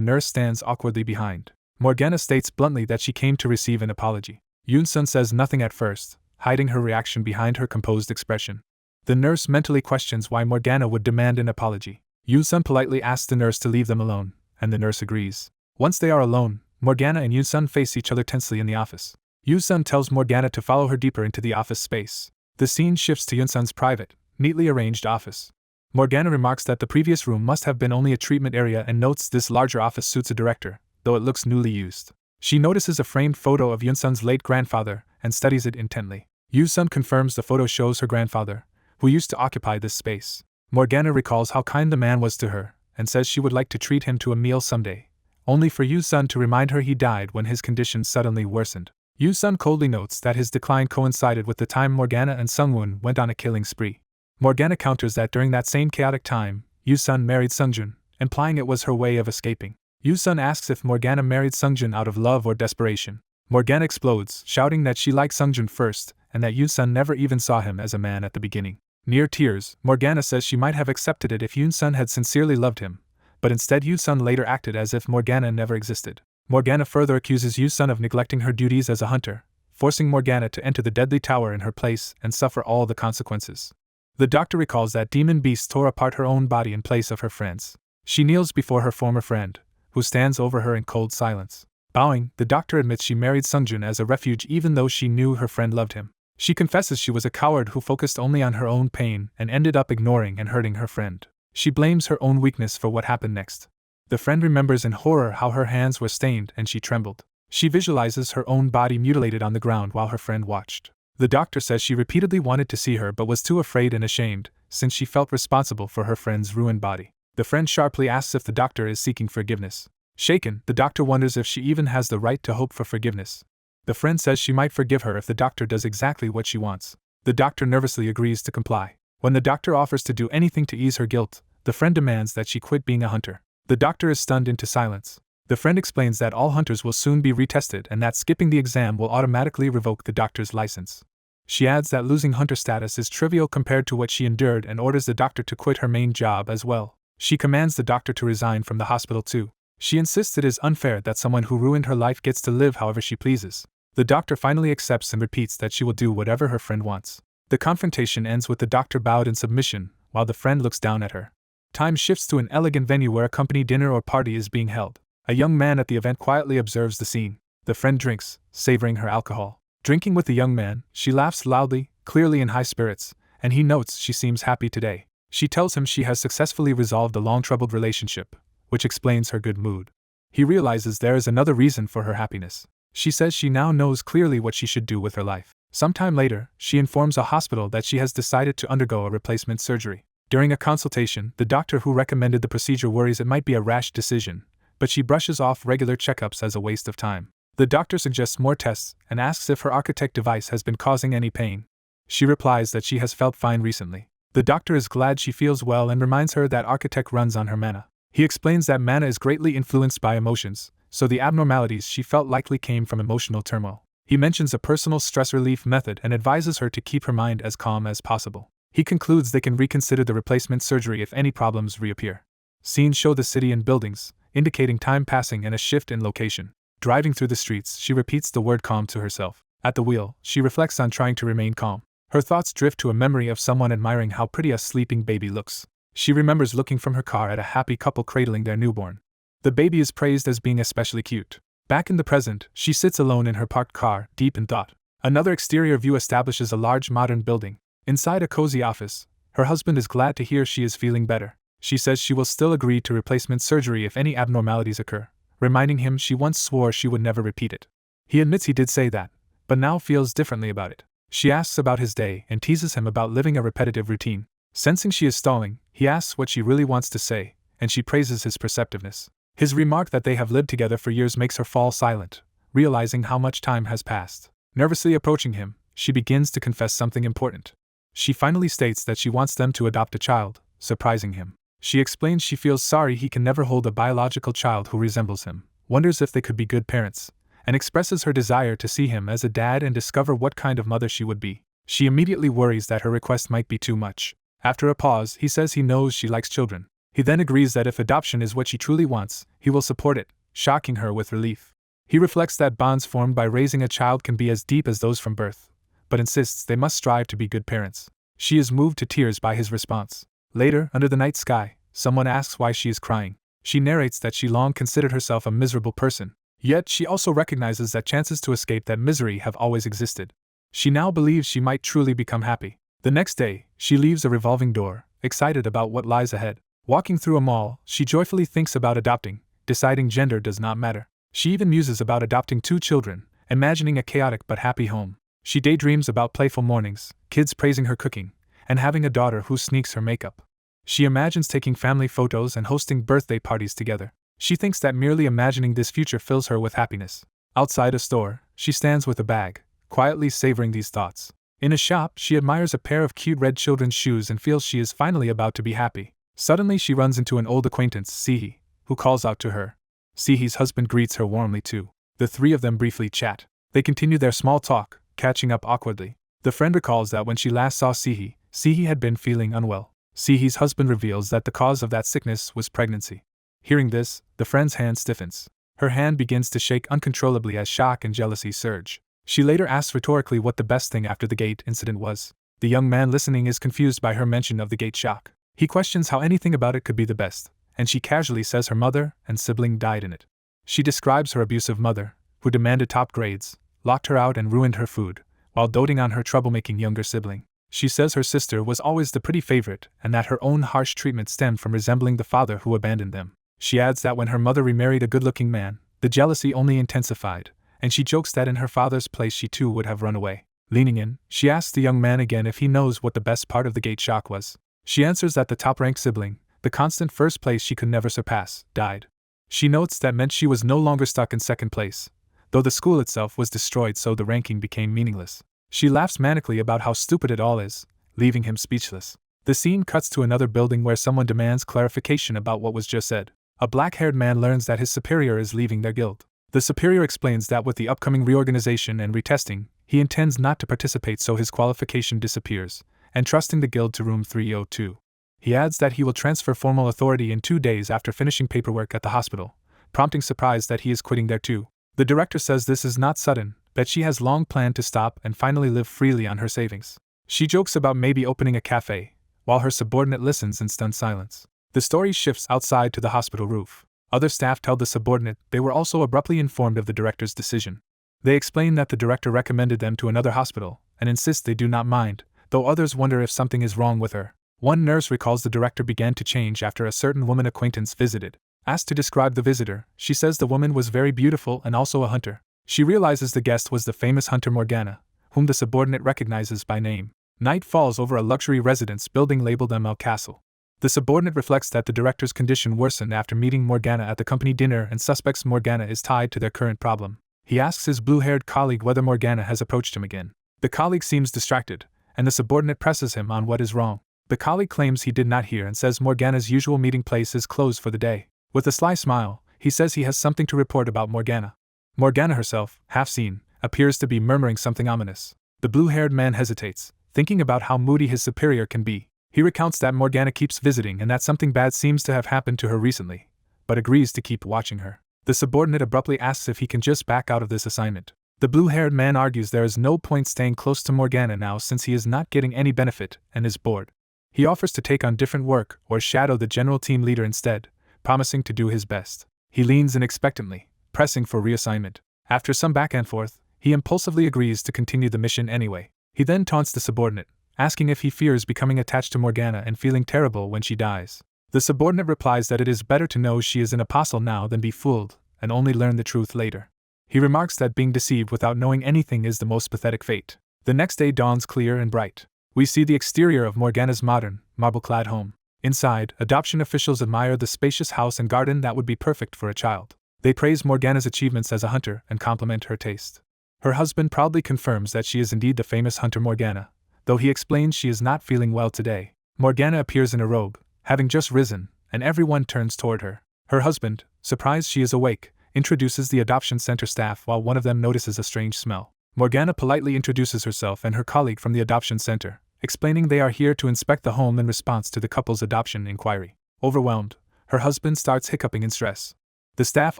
nurse stands awkwardly behind. Morgana states bluntly that she came to receive an apology. Yoon-sun says nothing at first, hiding her reaction behind her composed expression. The nurse mentally questions why Morgana would demand an apology. Yoon-sun politely asks the nurse to leave them alone, and the nurse agrees. Once they are alone, Morgana and Yoon-sun face each other tensely in the office. Yoon-sun tells Morgana to follow her deeper into the office space. The scene shifts to Yoon-sun's private, neatly arranged office. Morgana remarks that the previous room must have been only a treatment area and notes this larger office suits a director, though it looks newly used. She notices a framed photo of Yoon-sun's late grandfather and studies it intently. Yoon-sun confirms the photo shows her grandfather, who used to occupy this space. Morgana recalls how kind the man was to her, and says she would like to treat him to a meal someday, only for Yoon-sun to remind her he died when his condition suddenly worsened. Yoon-sun coldly notes that his decline coincided with the time Morgana and Sungwon went on a killing spree. Morgana counters that during that same chaotic time, Yoon-sun married Sungjun, implying it was her way of escaping. Yoon-sun asks if Morgana married Sungjun out of love or desperation. Morgana explodes, shouting that she liked Sungjun first, and that Yoon-sun never even saw him as a man at the beginning. Near tears, Morgana says she might have accepted it if Yoon-sun had sincerely loved him, but instead Yoon-sun later acted as if Morgana never existed. Morgana further accuses Yoon-sun of neglecting her duties as a hunter, forcing Morgana to enter the deadly tower in her place and suffer all the consequences. The doctor recalls that demon beast tore apart her own body in place of her friend's. She kneels before her former friend, who stands over her in cold silence. Bowing, the doctor admits she married Sungjun as a refuge even though she knew her friend loved him. She confesses she was a coward who focused only on her own pain and ended up ignoring and hurting her friend. She blames her own weakness for what happened next. The friend remembers in horror how her hands were stained and she trembled. She visualizes her own body mutilated on the ground while her friend watched. The doctor says she repeatedly wanted to see her but was too afraid and ashamed, since she felt responsible for her friend's ruined body. The friend sharply asks if the doctor is seeking forgiveness. Shaken, the doctor wonders if she even has the right to hope for forgiveness. The friend says she might forgive her if the doctor does exactly what she wants. The doctor nervously agrees to comply. When the doctor offers to do anything to ease her guilt, the friend demands that she quit being a hunter. The doctor is stunned into silence. The friend explains that all hunters will soon be retested and that skipping the exam will automatically revoke the doctor's license. She adds that losing hunter status is trivial compared to what she endured and orders the doctor to quit her main job as well. She commands the doctor to resign from the hospital too. She insists it is unfair that someone who ruined her life gets to live however she pleases. The doctor finally accepts and repeats that she will do whatever her friend wants. The confrontation ends with the doctor bowed in submission, while the friend looks down at her. Time shifts to an elegant venue where a company dinner or party is being held. A young man at the event quietly observes the scene. The friend drinks, savoring her alcohol. Drinking with the young man, she laughs loudly, clearly in high spirits, and he notes she seems happy today. She tells him she has successfully resolved a long-troubled relationship, which explains her good mood. He realizes there is another reason for her happiness. She says she now knows clearly what she should do with her life. Sometime later, she informs a hospital that she has decided to undergo a replacement surgery. During a consultation, the doctor who recommended the procedure worries it might be a rash decision, but she brushes off regular checkups as a waste of time. The doctor suggests more tests and asks if her architect device has been causing any pain. She replies that she has felt fine recently. The doctor is glad she feels well and reminds her that architect runs on her mana. He explains that mana is greatly influenced by emotions, so the abnormalities she felt likely came from emotional turmoil. He mentions a personal stress relief method and advises her to keep her mind as calm as possible. He concludes they can reconsider the replacement surgery if any problems reappear. Scenes show the city and buildings, indicating time passing and a shift in location. Driving through the streets, she repeats the word calm to herself. At the wheel, she reflects on trying to remain calm. Her thoughts drift to a memory of someone admiring how pretty a sleeping baby looks. She remembers looking from her car at a happy couple cradling their newborn. The baby is praised as being especially cute. Back in the present, she sits alone in her parked car, deep in thought. Another exterior view establishes a large modern building. Inside a cozy office, her husband is glad to hear she is feeling better. She says she will still agree to replacement surgery if any abnormalities occur, reminding him she once swore she would never repeat it. He admits he did say that, but now feels differently about it. She asks about his day and teases him about living a repetitive routine. Sensing she is stalling, he asks what she really wants to say, and she praises his perceptiveness. His remark that they have lived together for years makes her fall silent, realizing how much time has passed. Nervously approaching him, she begins to confess something important. She finally states that she wants them to adopt a child, surprising him. She explains she feels sorry he can never hold a biological child who resembles him, wonders if they could be good parents, and expresses her desire to see him as a dad and discover what kind of mother she would be. She immediately worries that her request might be too much. After a pause, he says he knows she likes children. He then agrees that if adoption is what she truly wants, he will support it, shocking her with relief. He reflects that bonds formed by raising a child can be as deep as those from birth, but insists they must strive to be good parents. She is moved to tears by his response. Later, under the night sky, someone asks why she is crying. She narrates that she long considered herself a miserable person, yet she also recognizes that chances to escape that misery have always existed. She now believes she might truly become happy. The next day, she leaves a revolving door, excited about what lies ahead. Walking through a mall, she joyfully thinks about adopting, deciding gender does not matter. She even muses about adopting 2 children, imagining a chaotic but happy home. She daydreams about playful mornings, kids praising her cooking, and having a daughter who sneaks her makeup. She imagines taking family photos and hosting birthday parties together. She thinks that merely imagining this future fills her with happiness. Outside a store, she stands with a bag, quietly savoring these thoughts. In a shop, she admires a pair of cute red children's shoes and feels she is finally about to be happy. Suddenly she runs into an old acquaintance, Sihi, who calls out to her. Sihi's husband greets her warmly too. The three of them briefly chat. They continue their small talk, catching up awkwardly. The friend recalls that when she last saw Sihi, Sihi had been feeling unwell. Sihi's husband reveals that the cause of that sickness was pregnancy. Hearing this, the friend's hand stiffens. Her hand begins to shake uncontrollably as shock and jealousy surge. She later asks rhetorically what the best thing after the gate incident was. The young man listening is confused by her mention of the gate shock. He questions how anything about it could be the best, and she casually says her mother and sibling died in it. She describes her abusive mother, who demanded top grades, locked her out and ruined her food, while doting on her troublemaking younger sibling. She says her sister was always the pretty favorite and that her own harsh treatment stemmed from resembling the father who abandoned them. She adds that when her mother remarried a good-looking man, the jealousy only intensified, and she jokes that in her father's place she too would have run away. Leaning in, she asks the young man again if he knows what the best part of the gate shock was. She answers that the top-ranked sibling, the constant first place she could never surpass, died. She notes that meant she was no longer stuck in second place, though the school itself was destroyed so the ranking became meaningless. She laughs manically about how stupid it all is, leaving him speechless. The scene cuts to another building where someone demands clarification about what was just said. A black-haired man learns that his superior is leaving their guild. The superior explains that with the upcoming reorganization and retesting, he intends not to participate so his qualification disappears, entrusting the guild to room 302. He adds that he will transfer formal authority in 2 days after finishing paperwork at the hospital, prompting surprise that he is quitting there too. The director says this is not sudden, that she has long planned to stop and finally live freely on her savings. She jokes about maybe opening a cafe, while her subordinate listens in stunned silence. The story shifts outside to the hospital roof. Other staff tell the subordinate they were also abruptly informed of the director's decision. They explain that the director recommended them to another hospital, and insist they do not mind, though others wonder if something is wrong with her. One nurse recalls the director began to change after a certain woman acquaintance visited. Asked to describe the visitor, she says the woman was very beautiful and also a hunter. She realizes the guest was the famous hunter Morgana, whom the subordinate recognizes by name. Night falls over a luxury residence building labeled ML Castle. The subordinate reflects that the director's condition worsened after meeting Morgana at the company dinner and suspects Morgana is tied to their current problem. He asks his blue-haired colleague whether Morgana has approached him again. The colleague seems distracted, and the subordinate presses him on what is wrong. The colleague claims he did not hear and says Morgana's usual meeting place is closed for the day. With a sly smile, he says he has something to report about Morgana. Morgana herself, half seen, appears to be murmuring something ominous. The blue-haired man hesitates, thinking about how moody his superior can be. He recounts that Morgana keeps visiting and that something bad seems to have happened to her recently, but agrees to keep watching her. The subordinate abruptly asks if he can just back out of this assignment. The blue-haired man argues there is no point staying close to Morgana now since he is not getting any benefit and is bored. He offers to take on different work or shadow the general team leader instead, promising to do his best. He leans in expectantly, pressing for reassignment. After some back and forth, he impulsively agrees to continue the mission anyway. He then taunts the subordinate, asking if he fears becoming attached to Morgana and feeling terrible when she dies. The subordinate replies that it is better to know she is an apostle now than be fooled, and only learn the truth later. He remarks that being deceived without knowing anything is the most pathetic fate. The next day dawns clear and bright. We see the exterior of Morgana's modern, marble-clad home. Inside, adoption officials admire the spacious house and garden that would be perfect for a child. They praise Morgana's achievements as a hunter and compliment her taste. Her husband proudly confirms that she is indeed the famous hunter Morgana, though he explains she is not feeling well today. Morgana appears in a robe, having just risen, and everyone turns toward her. Her husband, surprised she is awake, introduces the adoption center staff while one of them notices a strange smell. Morgana politely introduces herself and her colleague from the adoption center, explaining they are here to inspect the home in response to the couple's adoption inquiry. Overwhelmed, her husband starts hiccuping in stress. The staff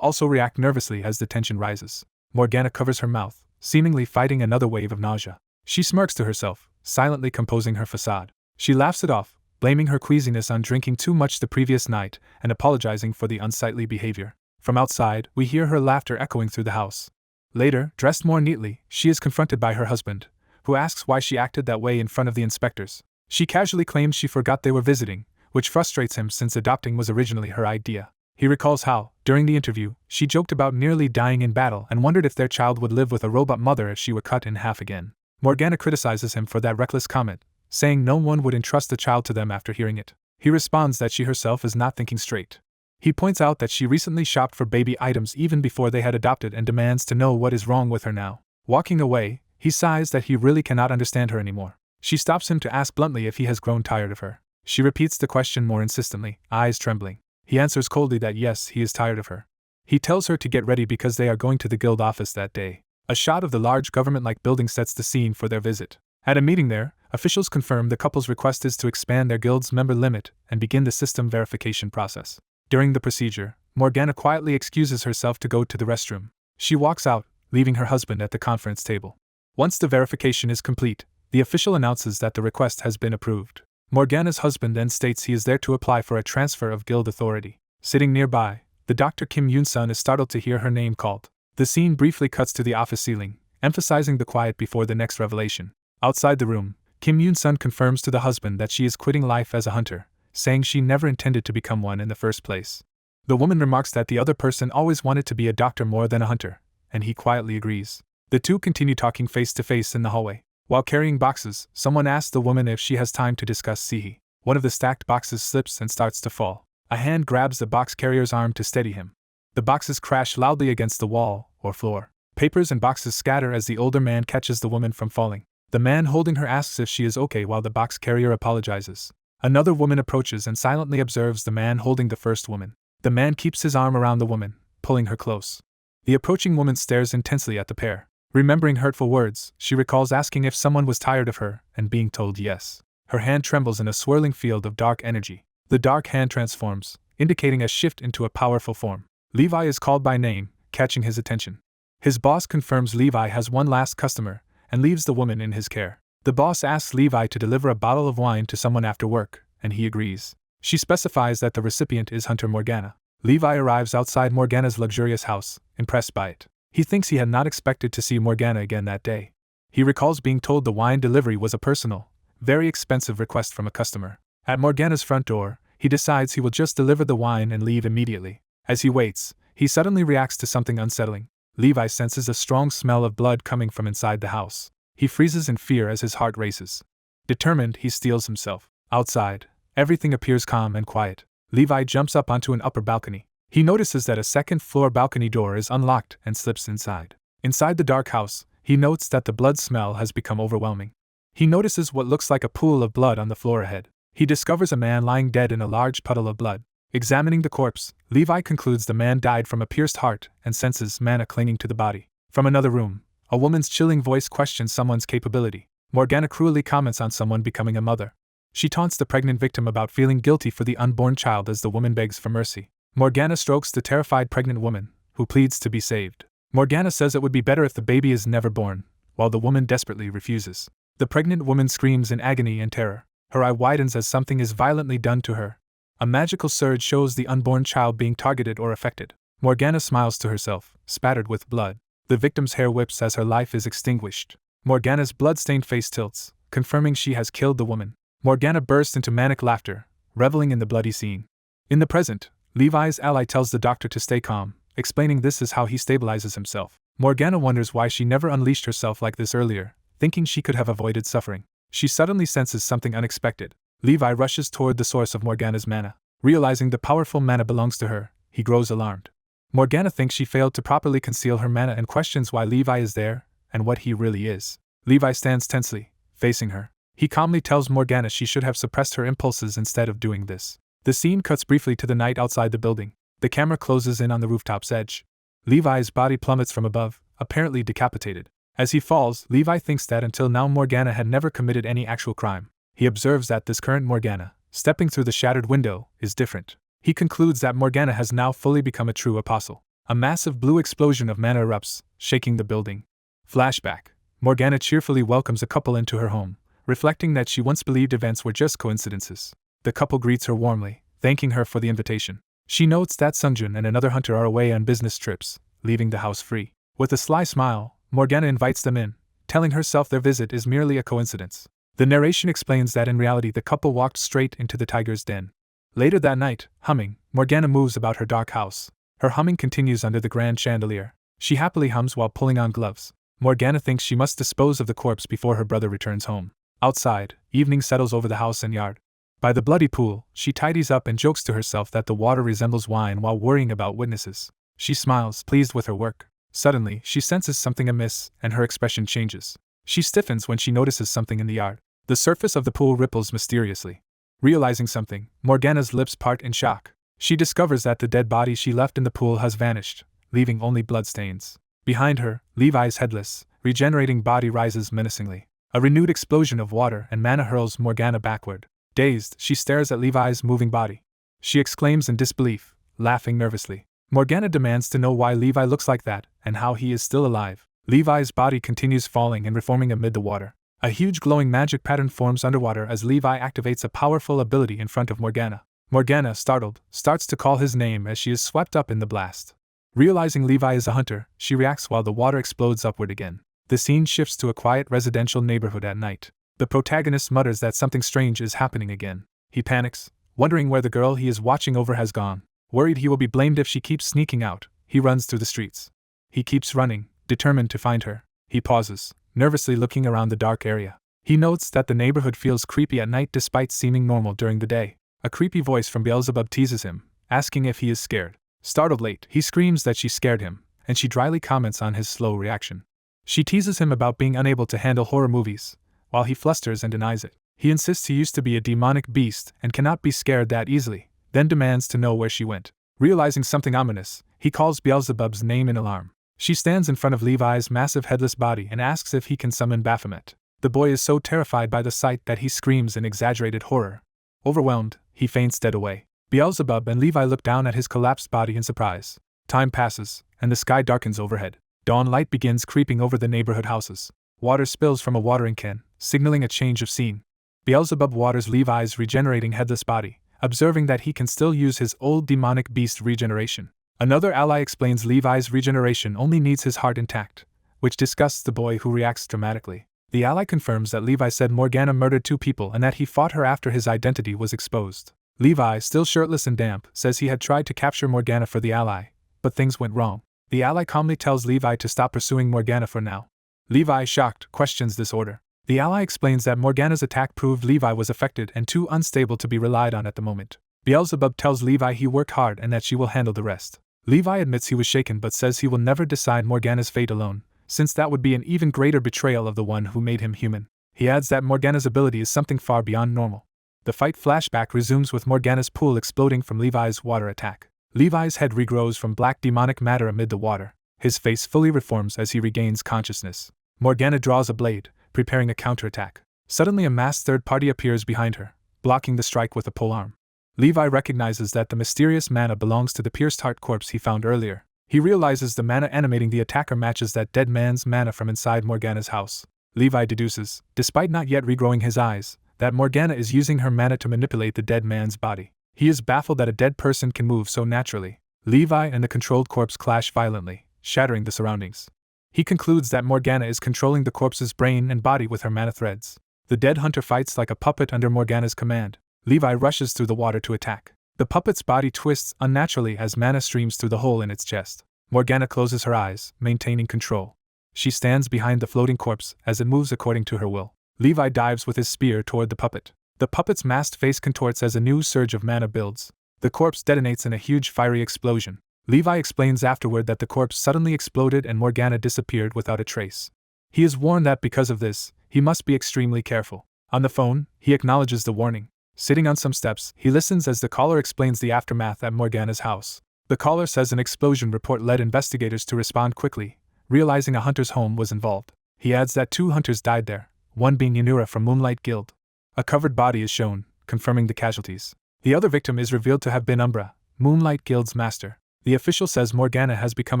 also react nervously as the tension rises. Morgana covers her mouth, seemingly fighting another wave of nausea. She smirks to herself, silently composing her facade. She laughs it off, blaming her queasiness on drinking too much the previous night and apologizing for the unsightly behavior. From outside, we hear her laughter echoing through the house. Later, dressed more neatly, she is confronted by her husband, who asks why she acted that way in front of the inspectors. She casually claims she forgot they were visiting, which frustrates him since adopting was originally her idea. He recalls how, during the interview, she joked about nearly dying in battle and wondered if their child would live with a robot mother if she were cut in half again. Morgana criticizes him for that reckless comment, saying no one would entrust the child to them after hearing it. He responds that she herself is not thinking straight. He points out that she recently shopped for baby items even before they had adopted and demands to know what is wrong with her now. Walking away, he sighs that he really cannot understand her anymore. She stops him to ask bluntly if he has grown tired of her. She repeats the question more insistently, eyes trembling. He answers coldly that yes, he is tired of her. He tells her to get ready because they are going to the guild office that day. A shot of the large government-like building sets the scene for their visit. At a meeting there, officials confirm the couple's request is to expand their guild's member limit and begin the system verification process. During the procedure, Morgana quietly excuses herself to go to the restroom. She walks out, leaving her husband at the conference table. Once the verification is complete, the official announces that the request has been approved. Morgana's husband then states he is there to apply for a transfer of guild authority. Sitting nearby, the Dr. Kim Yoon-sun is startled to hear her name called. The scene briefly cuts to the office ceiling, emphasizing the quiet before the next revelation. Outside the room, Kim Yoon-sun confirms to the husband that she is quitting life as a hunter, saying she never intended to become one in the first place. The woman remarks that the other person always wanted to be a doctor more than a hunter, and he quietly agrees. The two continue talking face to face in the hallway. While carrying boxes, someone asks the woman if she has time to discuss Sihi. One of the stacked boxes slips and starts to fall. A hand grabs the box carrier's arm to steady him. The boxes crash loudly against the wall or floor. Papers and boxes scatter as the older man catches the woman from falling. The man holding her asks if she is okay while the box carrier apologizes. Another woman approaches and silently observes the man holding the first woman. The man keeps his arm around the woman, pulling her close. The approaching woman stares intensely at the pair. Remembering hurtful words, she recalls asking if someone was tired of her and being told yes. Her hand trembles in a swirling field of dark energy. The dark hand transforms, indicating a shift into a powerful form. Levi is called by name, catching his attention. His boss confirms Levi has one last customer and leaves the woman in his care. The boss asks Levi to deliver a bottle of wine to someone after work, and he agrees. She specifies that the recipient is Hunter Morgana. Levi arrives outside Morgana's luxurious house, impressed by it. He thinks he had not expected to see Morgana again that day. He recalls being told the wine delivery was a personal, very expensive request from a customer. At Morgana's front door, he decides he will just deliver the wine and leave immediately. As he waits, he suddenly reacts to something unsettling. Levi senses a strong smell of blood coming from inside the house. He freezes in fear as his heart races. Determined, he steels himself. Outside, everything appears calm and quiet. Levi jumps up onto an upper balcony. He notices that a second-floor balcony door is unlocked and slips inside. Inside the dark house, he notes that the blood smell has become overwhelming. He notices what looks like a pool of blood on the floor ahead. He discovers a man lying dead in a large puddle of blood. Examining the corpse, Levi concludes the man died from a pierced heart and senses mana clinging to the body. From another room, a woman's chilling voice questions someone's capability. Morgana cruelly comments on someone becoming a mother. She taunts the pregnant victim about feeling guilty for the unborn child as the woman begs for mercy. Morgana strokes the terrified pregnant woman, who pleads to be saved. Morgana says it would be better if the baby is never born, while the woman desperately refuses. The pregnant woman screams in agony and terror. Her eye widens as something is violently done to her. A magical surge shows the unborn child being targeted or affected. Morgana smiles to herself, spattered with blood. The victim's hair whips as her life is extinguished. Morgana's blood-stained face tilts, confirming she has killed the woman. Morgana bursts into manic laughter, reveling in the bloody scene. In the present, Levi's ally tells the doctor to stay calm, explaining this is how he stabilizes himself. Morgana wonders why she never unleashed herself like this earlier, thinking she could have avoided suffering. She suddenly senses something unexpected. Levi rushes toward the source of Morgana's mana. Realizing the powerful mana belongs to her, he grows alarmed. Morgana thinks she failed to properly conceal her mana and questions why Levi is there, and what he really is. Levi stands tensely, facing her. He calmly tells Morgana she should have suppressed her impulses instead of doing this. The scene cuts briefly to the night outside the building. The camera closes in on the rooftop's edge. Levi's body plummets from above, apparently decapitated. As he falls, Levi thinks that until now Morgana had never committed any actual crime. He observes that this current Morgana, stepping through the shattered window, is different. He concludes that Morgana has now fully become a true apostle. A massive blue explosion of mana erupts, shaking the building. Flashback. Morgana cheerfully welcomes a couple into her home, reflecting that she once believed events were just coincidences. The couple greets her warmly, thanking her for the invitation. She notes that Sungjun and another hunter are away on business trips, leaving the house free. With a sly smile, Morgana invites them in, telling herself their visit is merely a coincidence. The narration explains that in reality the couple walked straight into the tiger's den. Later that night, humming, Morgana moves about her dark house. Her humming continues under the grand chandelier. She happily hums while pulling on gloves. Morgana thinks she must dispose of the corpse before her brother returns home. Outside, evening settles over the house and yard. By the bloody pool, she tidies up and jokes to herself that the water resembles wine while worrying about witnesses. She smiles, pleased with her work. Suddenly, she senses something amiss, and her expression changes. She stiffens when she notices something in the yard. The surface of the pool ripples mysteriously. Realizing something, Morgana's lips part in shock. She discovers that the dead body she left in the pool has vanished, leaving only bloodstains. Behind her, Levi's headless, regenerating body rises menacingly. A renewed explosion of water and mana hurls Morgana backward. Dazed, she stares at Levi's moving body. She exclaims in disbelief, laughing nervously. Morgana demands to know why Levi looks like that, and how he is still alive. Levi's body continues falling and reforming amid the water. A huge glowing magic pattern forms underwater as Levi activates a powerful ability in front of Morgana. Morgana, startled, starts to call his name as she is swept up in the blast. Realizing Levi is a hunter, she reacts while the water explodes upward again. The scene shifts to a quiet residential neighborhood at night. The protagonist mutters that something strange is happening again. He panics, wondering where the girl he is watching over has gone. Worried he will be blamed if she keeps sneaking out, he runs through the streets. He keeps running, determined to find her. He pauses, nervously looking around the dark area. He notes that the neighborhood feels creepy at night despite seeming normal during the day. A creepy voice from Beelzebub teases him, asking if he is scared. Startled late, he screams that she scared him, and she dryly comments on his slow reaction. She teases him about being unable to handle horror movies, while he flusters and denies it. He insists he used to be a demonic beast and cannot be scared that easily, then demands to know where she went. Realizing something ominous, he calls Beelzebub's name in alarm. She stands in front of Levi's massive headless body and asks if he can summon Baphomet. The boy is so terrified by the sight that he screams in exaggerated horror. Overwhelmed, he faints dead away. Beelzebub and Levi look down at his collapsed body in surprise. Time passes, and the sky darkens overhead. Dawn light begins creeping over the neighborhood houses. Water spills from a watering can, signaling a change of scene. Beelzebub waters Levi's regenerating headless body, observing that he can still use his old demonic beast regeneration. Another ally explains Levi's regeneration only needs his heart intact, which disgusts the boy who reacts dramatically. The ally confirms that Levi said Morgana murdered 2 people and that he fought her after his identity was exposed. Levi, still shirtless and damp, says he had tried to capture Morgana for the ally, but things went wrong. The ally calmly tells Levi to stop pursuing Morgana for now. Levi, shocked, questions this order. The ally explains that Morgana's attack proved Levi was affected and too unstable to be relied on at the moment. Beelzebub tells Levi he worked hard and that she will handle the rest. Levi admits he was shaken but says he will never decide Morgana's fate alone, since that would be an even greater betrayal of the one who made him human. He adds that Morgana's ability is something far beyond normal. The fight flashback resumes with Morgana's pool exploding from Levi's water attack. Levi's head regrows from black demonic matter amid the water. His face fully reforms as he regains consciousness. Morgana draws a blade, preparing a counterattack. Suddenly a masked third party appears behind her, blocking the strike with a polearm. Levi recognizes that the mysterious mana belongs to the pierced heart corpse he found earlier. He realizes the mana animating the attacker matches that dead man's mana from inside Morgana's house. Levi deduces, despite not yet regrowing his eyes, that Morgana is using her mana to manipulate the dead man's body. He is baffled that a dead person can move so naturally. Levi and the controlled corpse clash violently, shattering the surroundings. He concludes that Morgana is controlling the corpse's brain and body with her mana threads. The dead hunter fights like a puppet under Morgana's command. Levi rushes through the water to attack. The puppet's body twists unnaturally as mana streams through the hole in its chest. Morgana closes her eyes, maintaining control. She stands behind the floating corpse as it moves according to her will. Levi dives with his spear toward the puppet. The puppet's masked face contorts as a new surge of mana builds. The corpse detonates in a huge fiery explosion. Levi explains afterward that the corpse suddenly exploded and Morgana disappeared without a trace. He is warned that because of this, he must be extremely careful. On the phone, he acknowledges the warning. Sitting on some steps, he listens as the caller explains the aftermath at Morgana's house. The caller says an explosion report led investigators to respond quickly, realizing a hunter's home was involved. He adds that 2 hunters died there, one being Yanura from Moonlight Guild. A covered body is shown, confirming the casualties. The other victim is revealed to have been Umbra, Moonlight Guild's master. The official says Morgana has become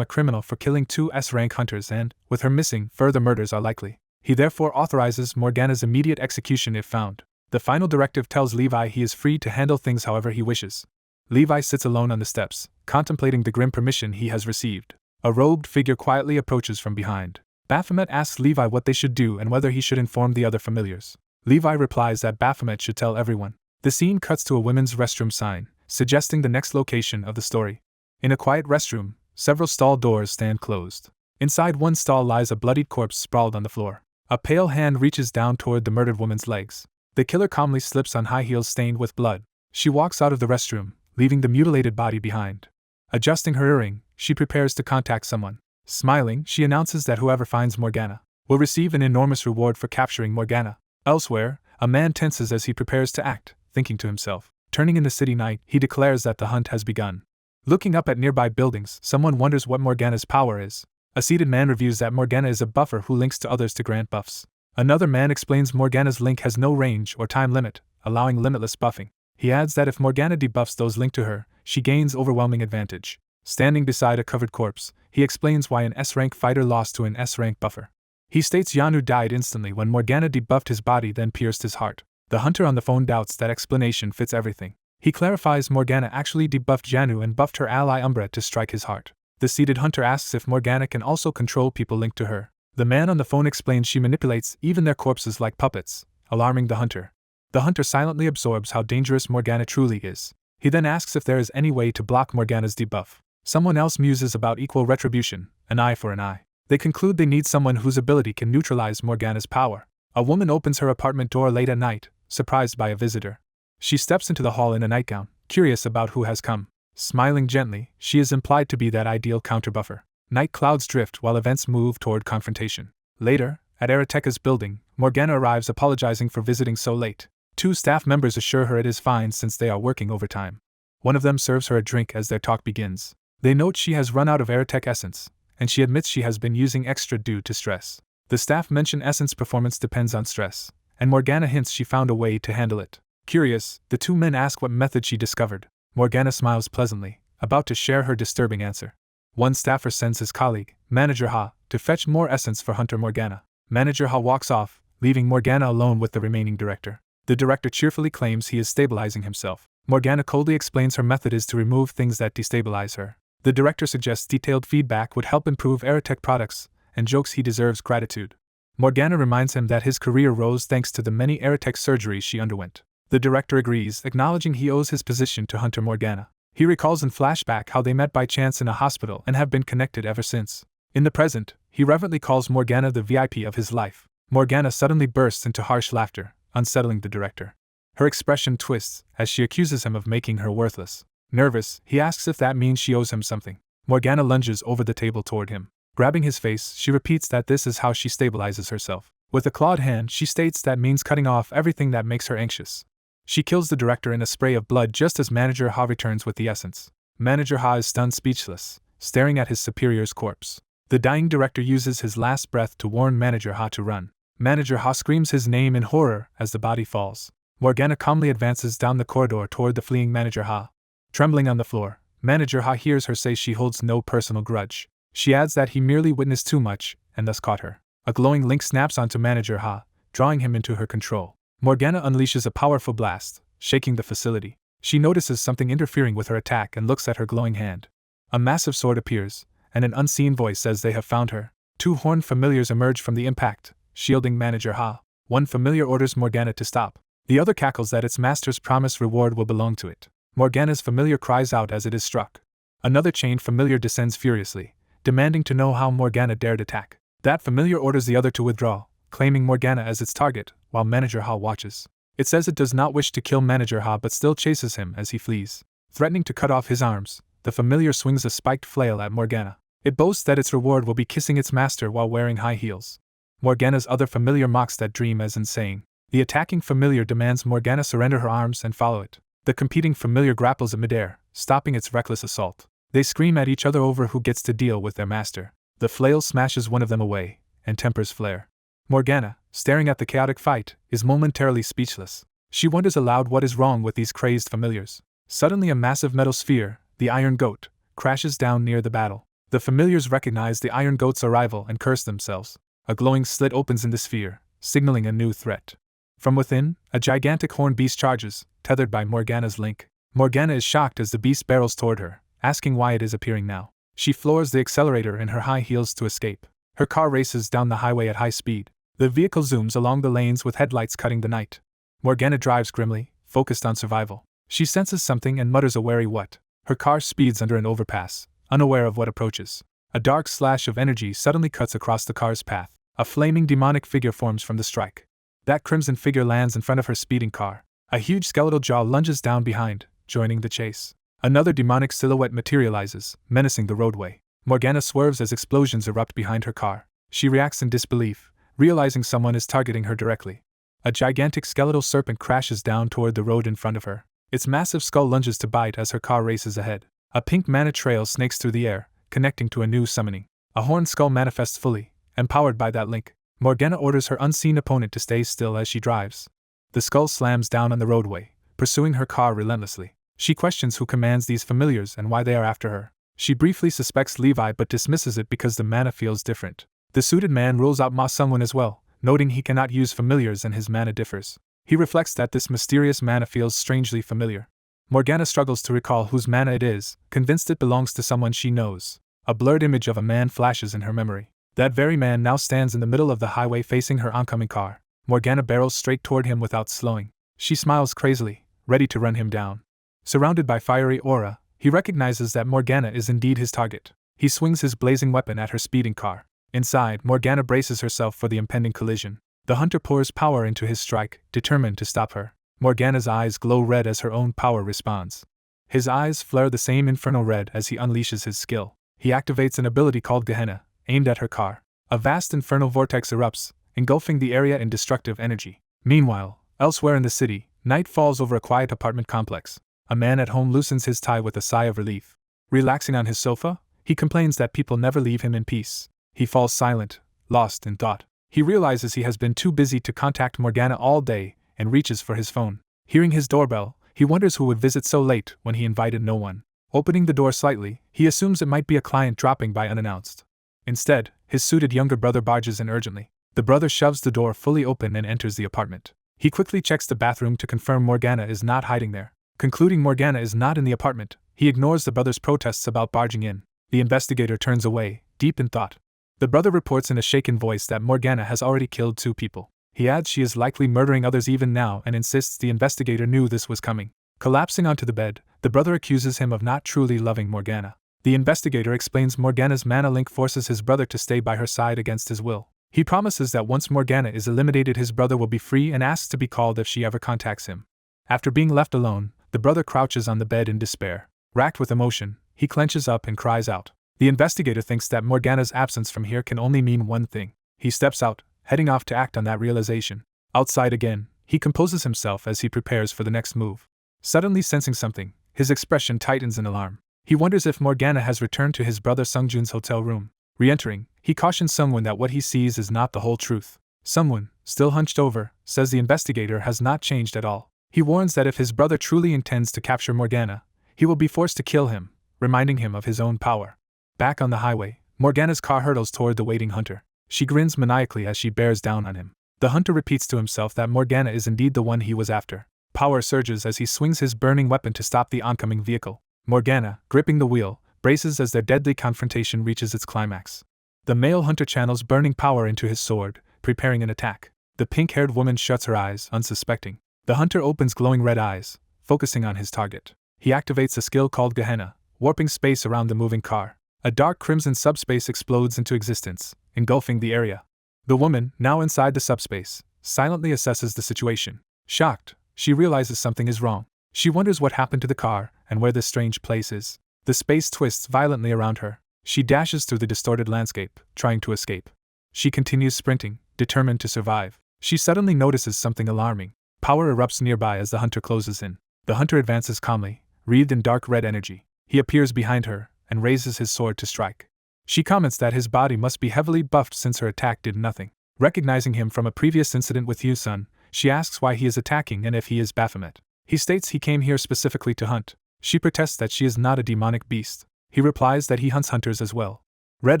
a criminal for killing 2 S-rank hunters and, with her missing, further murders are likely. He therefore authorizes Morgana's immediate execution if found. The final directive tells Levi he is free to handle things however he wishes. Levi sits alone on the steps, contemplating the grim permission he has received. A robed figure quietly approaches from behind. Baphomet asks Levi what they should do and whether he should inform the other familiars. Levi replies that Baphomet should tell everyone. The scene cuts to a women's restroom sign, suggesting the next location of the story. In a quiet restroom, several stall doors stand closed. Inside one stall lies a bloodied corpse sprawled on the floor. A pale hand reaches down toward the murdered woman's legs. The killer calmly slips on high heels stained with blood. She walks out of the restroom, leaving the mutilated body behind. Adjusting her earring, she prepares to contact someone. Smiling, she announces that whoever finds Morgana will receive an enormous reward for capturing Morgana. Elsewhere, a man tenses as he prepares to act, thinking to himself. Turning in the city night, he declares that the hunt has begun. Looking up at nearby buildings, someone wonders what Morgana's power is. A seated man reviews that Morgana is a buffer who links to others to grant buffs. Another man explains Morgana's link has no range or time limit, allowing limitless buffing. He adds that if Morgana debuffs those linked to her, she gains overwhelming advantage. Standing beside a covered corpse, he explains why an S-rank fighter lost to an S-rank buffer. He states Yanu died instantly when Morgana debuffed his body then pierced his heart. The hunter on the phone doubts that explanation fits everything. He clarifies Morgana actually debuffed Yanu and buffed her ally Umbra to strike his heart. The seated hunter asks if Morgana can also control people linked to her. The man on the phone explains she manipulates even their corpses like puppets, alarming the hunter. The hunter silently absorbs how dangerous Morgana truly is. He then asks if there is any way to block Morgana's debuff. Someone else muses about equal retribution, an eye for an eye. They conclude they need someone whose ability can neutralize Morgana's power. A woman opens her apartment door late at night, surprised by a visitor. She steps into the hall in a nightgown, curious about who has come. Smiling gently, she is implied to be that ideal counterbuffer. Night clouds drift while events move toward confrontation. Later, at Arateka's building, Morgana arrives apologizing for visiting so late. 2 staff members assure her it is fine since they are working overtime. One of them serves her a drink as their talk begins. They note she has run out of Aratec essence, and she admits she has been using extra due to stress. The staff mention essence performance depends on stress, and Morgana hints she found a way to handle it. Curious, the 2 men ask what method she discovered. Morgana smiles pleasantly, about to share her disturbing answer. One staffer sends his colleague, Manager Ha, to fetch more essence for Hunter Morgana. Manager Ha walks off, leaving Morgana alone with the remaining director. The director cheerfully claims he is stabilizing himself. Morgana coldly explains her method is to remove things that destabilize her. The director suggests detailed feedback would help improve Aratec products, and jokes he deserves gratitude. Morgana reminds him that his career rose thanks to the many Aratec surgeries she underwent. The director agrees, acknowledging he owes his position to Hunter Morgana. He recalls in Flashback how they met by chance in a hospital and have been connected ever since. In the present, he reverently calls Morgana the VIP of his life. Morgana suddenly bursts into harsh laughter, unsettling the director. Her expression twists as she accuses him of making her worthless. Nervous, he asks if that means she owes him something. Morgana lunges over the table toward him. Grabbing his face, she repeats that this is how she stabilizes herself. With a clawed hand, she states that means cutting off everything that makes her anxious. She kills the director in a spray of blood just as Manager Ha returns with the essence. Manager Ha is stunned speechless, staring at his superior's corpse. The dying director uses his last breath to warn Manager Ha to run. Manager Ha screams his name in horror as the body falls. Morgana calmly advances down the corridor toward the fleeing Manager Ha. Trembling on the floor, Manager Ha hears her say she holds no personal grudge. She adds that he merely witnessed too much, and thus caught her. A glowing link snaps onto Manager Ha, drawing him into her control. Morgana unleashes a powerful blast, shaking the facility. She notices something interfering with her attack and looks at her glowing hand. A massive sword appears, and an unseen voice says they have found her. 2 horned familiars emerge from the impact, shielding Manager Ha. One familiar orders Morgana to stop. The other cackles that its master's promised reward will belong to it. Morgana's familiar cries out as it is struck. Another chained familiar descends furiously, demanding to know how Morgana dared attack. That familiar orders the other to withdraw, claiming Morgana as its target, while Manager Ha watches. It says it does not wish to kill Manager Ha but still chases him as he flees. Threatening to cut off his arms, the familiar swings a spiked flail at Morgana. It boasts that its reward will be kissing its master while wearing high heels. Morgana's other familiar mocks that dream as insane. The attacking familiar demands Morgana surrender her arms and follow it. The competing familiar grapples in midair, stopping its reckless assault. They scream at each other over who gets to deal with their master. The flail smashes one of them away, and tempers flare. Morgana, staring at the chaotic fight, is momentarily speechless. She wonders aloud what is wrong with these crazed familiars. Suddenly a massive metal sphere, the Iron Goat, crashes down near the battle. The familiars recognize the Iron Goat's arrival and curse themselves. A glowing slit opens in the sphere, signaling a new threat. From within, a gigantic horned beast charges, tethered by Morgana's link. Morgana is shocked as the beast barrels toward her, asking why it is appearing now. She floors the accelerator in her high heels to escape. Her car races down the highway at high speed. The vehicle zooms along the lanes with headlights cutting the night. Morgana drives grimly, focused on survival. She senses something and mutters a wary what. Her car speeds under an overpass, unaware of what approaches. A dark slash of energy suddenly cuts across the car's path. A flaming demonic figure forms from the strike. That crimson figure lands in front of her speeding car. A huge skeletal jaw lunges down behind, joining the chase. Another demonic silhouette materializes, menacing the roadway. Morgana swerves as explosions erupt behind her car. She reacts in disbelief, realizing someone is targeting her directly. A gigantic skeletal serpent crashes down toward the road in front of her. Its massive skull lunges to bite as her car races ahead. A pink mana trail snakes through the air, connecting to a new summoning. A horned skull manifests fully, empowered by that link. Morgana orders her unseen opponent to stay still as she drives. The skull slams down on the roadway, pursuing her car relentlessly. She questions who commands these familiars and why they are after her. She briefly suspects Levi but dismisses it because the mana feels different. The suited man rules out Ma Sungwon as well, noting he cannot use familiars and his mana differs. He reflects that this mysterious mana feels strangely familiar. Morgana struggles to recall whose mana it is, convinced it belongs to someone she knows. A blurred image of a man flashes in her memory. That very man now stands in the middle of the highway facing her oncoming car. Morgana barrels straight toward him without slowing. She smiles crazily, ready to run him down. Surrounded by fiery aura, he recognizes that Morgana is indeed his target. He swings his blazing weapon at her speeding car. Inside, Morgana braces herself for the impending collision. The hunter pours power into his strike, determined to stop her. Morgana's eyes glow red as her own power responds. His eyes flare the same infernal red as he unleashes his skill. He activates an ability called Gehenna, aimed at her car. A vast infernal vortex erupts, engulfing the area in destructive energy. Meanwhile, elsewhere in the city, night falls over a quiet apartment complex. A man at home loosens his tie with a sigh of relief. Relaxing on his sofa, he complains that people never leave him in peace. He falls silent, lost in thought. He realizes he has been too busy to contact Morgana all day, and reaches for his phone. Hearing his doorbell, he wonders who would visit so late when he invited no one. Opening the door slightly, he assumes it might be a client dropping by unannounced. Instead, his suited younger brother barges in urgently. The brother shoves the door fully open and enters the apartment. He quickly checks the bathroom to confirm Morgana is not hiding there. Concluding Morgana is not in the apartment, he ignores the brother's protests about barging in. The investigator turns away, deep in thought. The brother reports in a shaken voice that Morgana has already killed 2 people. He adds she is likely murdering others even now and insists the investigator knew this was coming. Collapsing onto the bed, the brother accuses him of not truly loving Morgana. The investigator explains Morgana's mana link forces his brother to stay by her side against his will. He promises that once Morgana is eliminated his brother will be free and asks to be called if she ever contacts him. After being left alone, the brother crouches on the bed in despair. Racked with emotion, he clenches up and cries out. The investigator thinks that Morgana's absence from here can only mean one thing. He steps out, heading off to act on that realization. Outside again, he composes himself as he prepares for the next move. Suddenly sensing something, his expression tightens in alarm. He wonders if Morgana has returned to his brother Sungjun's hotel room. Re-entering, he cautions Sungwon that what he sees is not the whole truth. Sungwon, still hunched over, says the investigator has not changed at all. He warns that if his brother truly intends to capture Morgana, he will be forced to kill him, reminding him of his own power. Back on the highway, Morgana's car hurtles toward the waiting hunter. She grins maniacally as she bears down on him. The hunter repeats to himself that Morgana is indeed the one he was after. Power surges as he swings his burning weapon to stop the oncoming vehicle. Morgana, gripping the wheel, braces as their deadly confrontation reaches its climax. The male hunter channels burning power into his sword, preparing an attack. The pink-haired woman shuts her eyes, unsuspecting. The hunter opens glowing red eyes, focusing on his target. He activates a skill called Gehenna, warping space around the moving car. A dark crimson subspace explodes into existence, engulfing the area. The woman, now inside the subspace, silently assesses the situation. Shocked, she realizes something is wrong. She wonders what happened to the car and where this strange place is. The space twists violently around her. She dashes through the distorted landscape, trying to escape. She continues sprinting, determined to survive. She suddenly notices something alarming. Power erupts nearby as the hunter closes in. The hunter advances calmly, wreathed in dark red energy. He appears behind her and raises his sword to strike. She comments that his body must be heavily buffed since her attack did nothing. Recognizing him from a previous incident with Yusun, she asks why he is attacking and if he is Baphomet. He states he came here specifically to hunt. She protests that she is not a demonic beast. He replies that he hunts hunters as well. Red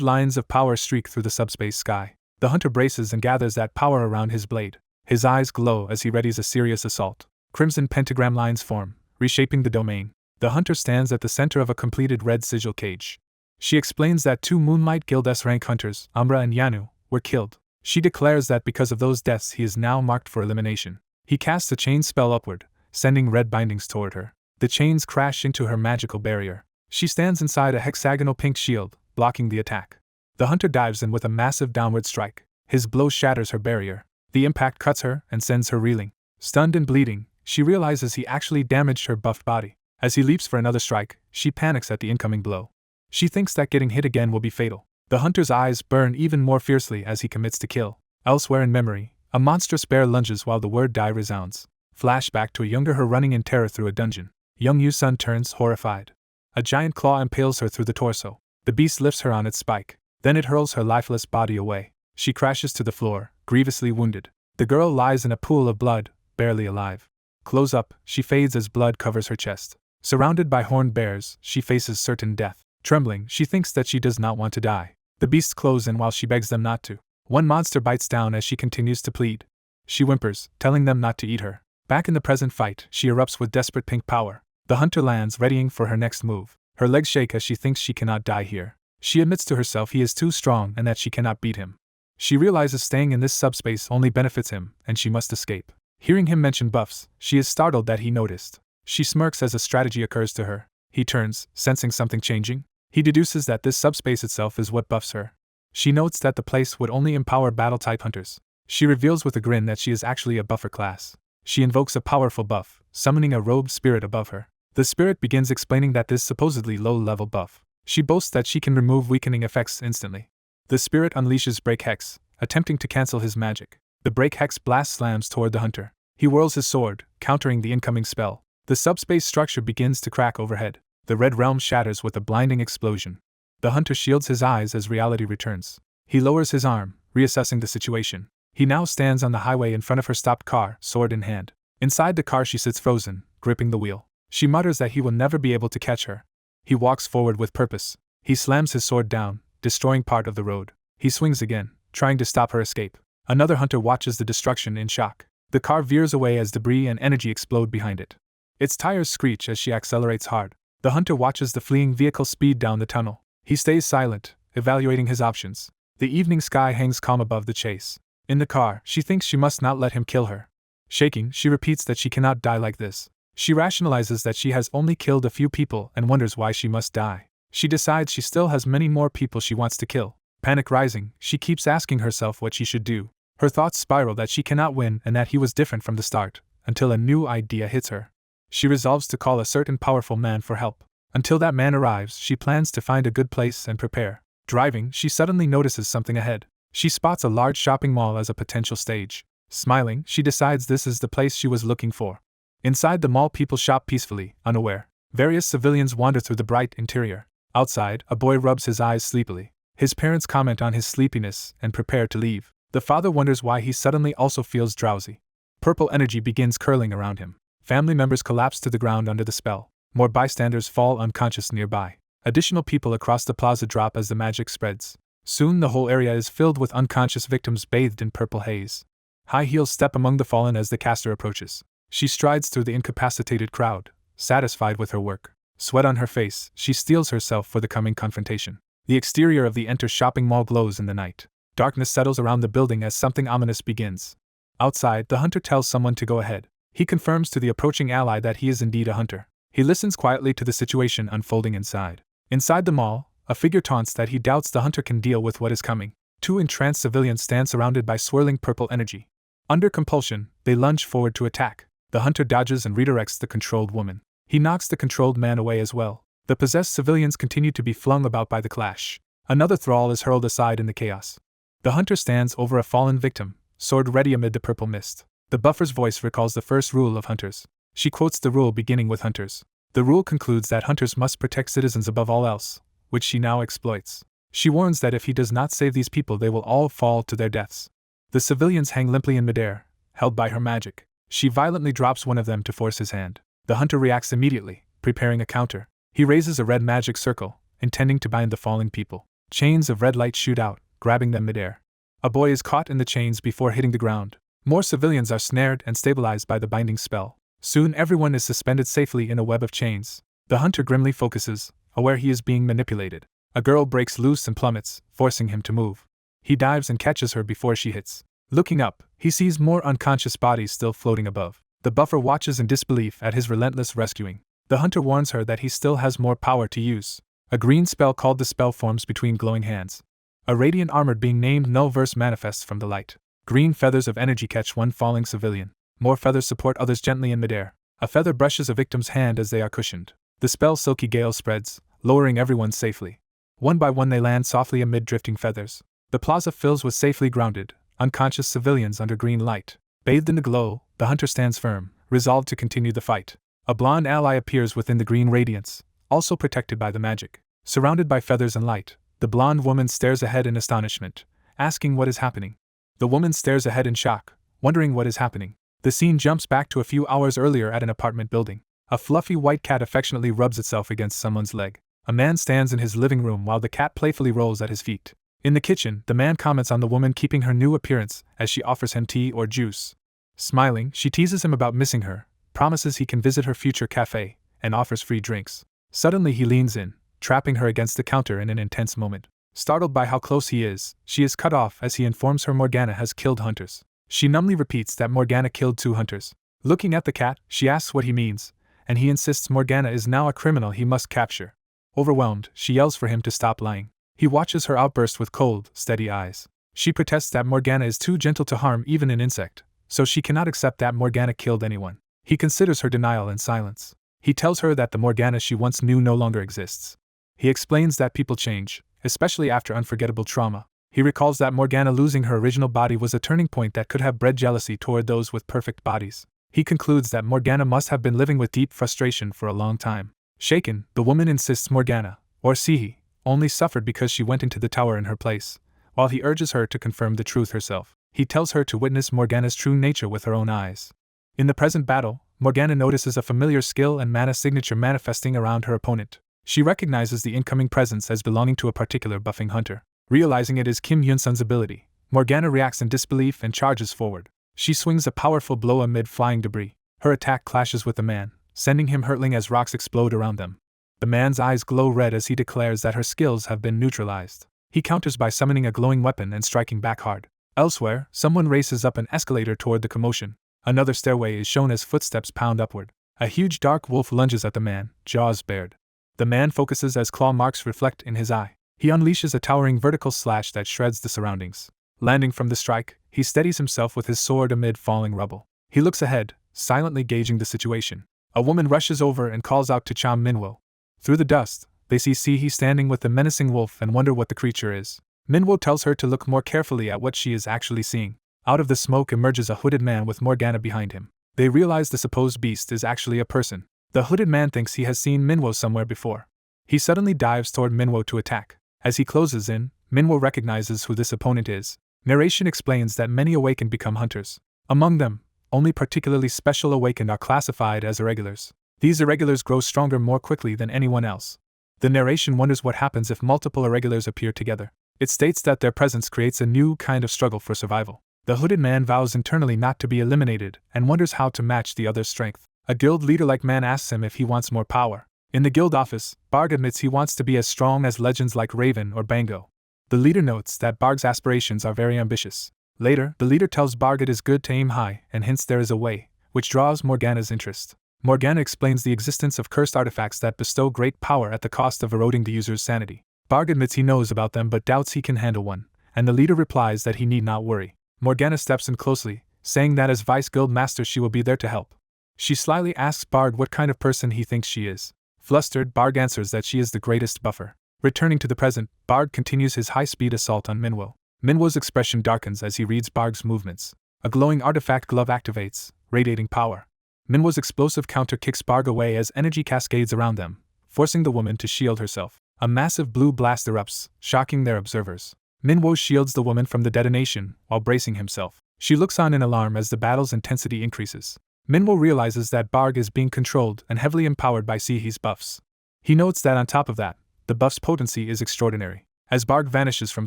lines of power streak through the subspace sky. The hunter braces and gathers that power around his blade. His eyes glow as he readies a serious assault. Crimson pentagram lines form, reshaping the domain. The hunter stands at the center of a completed red sigil cage. She explains that 2 Moonlight Guild S-rank hunters, Umbra and Yanu, were killed. She declares that because of those deaths he is now marked for elimination. He casts a chain spell upward, sending red bindings toward her. The chains crash into her magical barrier. She stands inside a hexagonal pink shield, blocking the attack. The hunter dives in with a massive downward strike. His blow shatters her barrier. The impact cuts her and sends her reeling. Stunned and bleeding, she realizes he actually damaged her buffed body. As he leaps for another strike, she panics at the incoming blow. She thinks that getting hit again will be fatal. The hunter's eyes burn even more fiercely as he commits to kill. Elsewhere in memory, a monstrous bear lunges while the word die resounds. Flashback to a younger her running in terror through a dungeon. Young Yusun turns horrified. A giant claw impales her through the torso. The beast lifts her on its spike. Then it hurls her lifeless body away. She crashes to the floor, grievously wounded. The girl lies in a pool of blood, barely alive. Close up, she fades as blood covers her chest. Surrounded by horned bears, she faces certain death. Trembling, she thinks that she does not want to die. The beasts close in while she begs them not to. One monster bites down as she continues to plead. She whimpers, telling them not to eat her. Back in the present fight, she erupts with desperate pink power. The hunter lands, readying for her next move. Her legs shake as she thinks she cannot die here. She admits to herself he is too strong and that she cannot beat him. She realizes staying in this subspace only benefits him, and she must escape. Hearing him mention buffs, she is startled that he noticed. She smirks as a strategy occurs to her. He turns, sensing something changing. He deduces that this subspace itself is what buffs her. She notes that the place would only empower battle-type hunters. She reveals with a grin that she is actually a buffer class. She invokes a powerful buff, summoning a robed spirit above her. The spirit begins explaining that this supposedly low-level buff. She boasts that she can remove weakening effects instantly. The spirit unleashes Break Hex, attempting to cancel his magic. The Break Hex blast slams toward the hunter. He whirls his sword, countering the incoming spell. The subspace structure begins to crack overhead. The red realm shatters with a blinding explosion. The hunter shields his eyes as reality returns. He lowers his arm, reassessing the situation. He now stands on the highway in front of her stopped car, sword in hand. Inside the car she sits frozen, gripping the wheel. She mutters that he will never be able to catch her. He walks forward with purpose. He slams his sword down, destroying part of the road. He swings again, trying to stop her escape. Another hunter watches the destruction in shock. The car veers away as debris and energy explode behind it. Its tires screech as she accelerates hard. The hunter watches the fleeing vehicle speed down the tunnel. He stays silent, evaluating his options. The evening sky hangs calm above the chase. In the car, she thinks she must not let him kill her. Shaking, she repeats that she cannot die like this. She rationalizes that she has only killed a few people and wonders why she must die. She decides she still has many more people she wants to kill. Panic rising, she keeps asking herself what she should do. Her thoughts spiral that she cannot win and that he was different from the start, until a new idea hits her. She resolves to call a certain powerful man for help. Until that man arrives, she plans to find a good place and prepare. Driving, she suddenly notices something ahead. She spots a large shopping mall as a potential stage. Smiling, she decides this is the place she was looking for. Inside the mall, people shop peacefully, unaware. Various civilians wander through the bright interior. Outside, a boy rubs his eyes sleepily. His parents comment on his sleepiness and prepare to leave. The father wonders why he suddenly also feels drowsy. Purple energy begins curling around him. Family members collapse to the ground under the spell. More bystanders fall unconscious nearby. Additional people across the plaza drop as the magic spreads. Soon the whole area is filled with unconscious victims bathed in purple haze. High heels step among the fallen as the caster approaches. She strides through the incapacitated crowd, satisfied with her work. Sweat on her face, she steels herself for the coming confrontation. The exterior of the Enter shopping mall glows in the night. Darkness settles around the building as something ominous begins. Outside, the hunter tells someone to go ahead. He confirms to the approaching ally that he is indeed a hunter. He listens quietly to the situation unfolding inside. Inside the mall, a figure taunts that he doubts the hunter can deal with what is coming. Two entranced civilians stand surrounded by swirling purple energy. Under compulsion, they lunge forward to attack. The hunter dodges and redirects the controlled woman. He knocks the controlled man away as well. The possessed civilians continue to be flung about by the clash. Another thrall is hurled aside in the chaos. The hunter stands over a fallen victim, sword ready amid the purple mist. The buffer's voice recalls the first rule of hunters. She quotes the rule beginning with hunters. The rule concludes that hunters must protect citizens above all else, which she now exploits. She warns that if he does not save these people, they will all fall to their deaths. The civilians hang limply in midair, held by her magic. She violently drops one of them to force his hand. The hunter reacts immediately, preparing a counter. He raises a red magic circle, intending to bind the falling people. Chains of red light shoot out, grabbing them midair. A boy is caught in the chains before hitting the ground. More civilians are snared and stabilized by the binding spell. Soon everyone is suspended safely in a web of chains. The hunter grimly focuses, aware he is being manipulated. A girl breaks loose and plummets, forcing him to move. He dives and catches her before she hits. Looking up, he sees more unconscious bodies still floating above. The buffer watches in disbelief at his relentless rescuing. The hunter warns her that he still has more power to use. A green spell called the Spell forms between glowing hands. A radiant armored being named Null Verse manifests from the light. Green feathers of energy catch one falling civilian. More feathers support others gently in midair. A feather brushes a victim's hand as they are cushioned. The spell's silky gale spreads, lowering everyone safely. One by one they land softly amid drifting feathers. The plaza fills with safely grounded, unconscious civilians under green light. Bathed in the glow, the hunter stands firm, resolved to continue the fight. A blonde ally appears within the green radiance, also protected by the magic. Surrounded by feathers and light, the blonde woman stares ahead in astonishment, asking what is happening. The woman stares ahead in shock, wondering what is happening. The scene jumps back to a few hours earlier at an apartment building. A fluffy white cat affectionately rubs itself against someone's leg. A man stands in his living room while the cat playfully rolls at his feet. In the kitchen, the man comments on the woman keeping her new appearance as she offers him tea or juice. Smiling, she teases him about missing her, promises he can visit her future cafe, and offers free drinks. Suddenly he leans in, trapping her against the counter in an intense moment. Startled by how close he is, she is cut off as he informs her Morgana has killed hunters. She numbly repeats that Morgana killed 2 hunters. Looking at the cat, she asks what he means, and he insists Morgana is now a criminal he must capture. Overwhelmed, she yells for him to stop lying. He watches her outburst with cold, steady eyes. She protests that Morgana is too gentle to harm even an insect, so she cannot accept that Morgana killed anyone. He considers her denial in silence. He tells her that the Morgana she once knew no longer exists. He explains that people change, especially after unforgettable trauma. He recalls that Morgana losing her original body was a turning point that could have bred jealousy toward those with perfect bodies. He concludes that Morgana must have been living with deep frustration for a long time. Shaken, the woman insists Morgana, or Sihi, only suffered because she went into the tower in her place, while he urges her to confirm the truth herself. He tells her to witness Morgana's true nature with her own eyes. In the present battle, Morgana notices a familiar skill and mana signature manifesting around her opponent. She recognizes the incoming presence as belonging to a particular buffing hunter. Realizing it is Kim Hyun-sun's ability, Morgana reacts in disbelief and charges forward. She swings a powerful blow amid flying debris. Her attack clashes with the man, sending him hurtling as rocks explode around them. The man's eyes glow red as he declares that her skills have been neutralized. He counters by summoning a glowing weapon and striking back hard. Elsewhere, someone races up an escalator toward the commotion. Another stairway is shown as footsteps pound upward. A huge dark wolf lunges at the man, jaws bared. The man focuses as claw marks reflect in his eye. He unleashes a towering vertical slash that shreds the surroundings. Landing from the strike, he steadies himself with his sword amid falling rubble. He looks ahead, silently gauging the situation. A woman rushes over and calls out to Cham Minwo. Through the dust, they see Sihi standing with the menacing wolf and wonder what the creature is. Minwo tells her to look more carefully at what she is actually seeing. Out of the smoke emerges a hooded man with Morgana behind him. They realize the supposed beast is actually a person. The hooded man thinks he has seen Minwo somewhere before. He suddenly dives toward Minwo to attack. As he closes in, Minwo recognizes who this opponent is. Narration explains that many awakened become hunters. Among them, only particularly special awakened are classified as irregulars. These irregulars grow stronger more quickly than anyone else. The narration wonders what happens if multiple irregulars appear together. It states that their presence creates a new kind of struggle for survival. The hooded man vows internally not to be eliminated and wonders how to match the other's strength. A guild leader-like man asks him if he wants more power. In the guild office, Barg admits he wants to be as strong as legends like Raven or Bango. The leader notes that Barg's aspirations are very ambitious. Later, the leader tells Barg it is good to aim high and hints there is a way, which draws Morgana's interest. Morgana explains the existence of cursed artifacts that bestow great power at the cost of eroding the user's sanity. Barg admits he knows about them but doubts he can handle one, and the leader replies that he need not worry. Morgana steps in closely, saying that as Vice Guild Master she will be there to help. She slyly asks Barg what kind of person he thinks she is. Flustered, Barg answers that she is the greatest buffer. Returning to the present, Barg continues his high-speed assault on Minwo. Minwo's expression darkens as he reads Barg's movements. A glowing artifact glove activates, radiating power. Minwo's explosive counter kicks Barg away as energy cascades around them, forcing the woman to shield herself. A massive blue blast erupts, shocking their observers. Minwo shields the woman from the detonation while bracing himself. She looks on in alarm as the battle's intensity increases. Minwo realizes that Barg is being controlled and heavily empowered by Sihi's buffs. He notes that on top of that, the buff's potency is extraordinary. As Barg vanishes from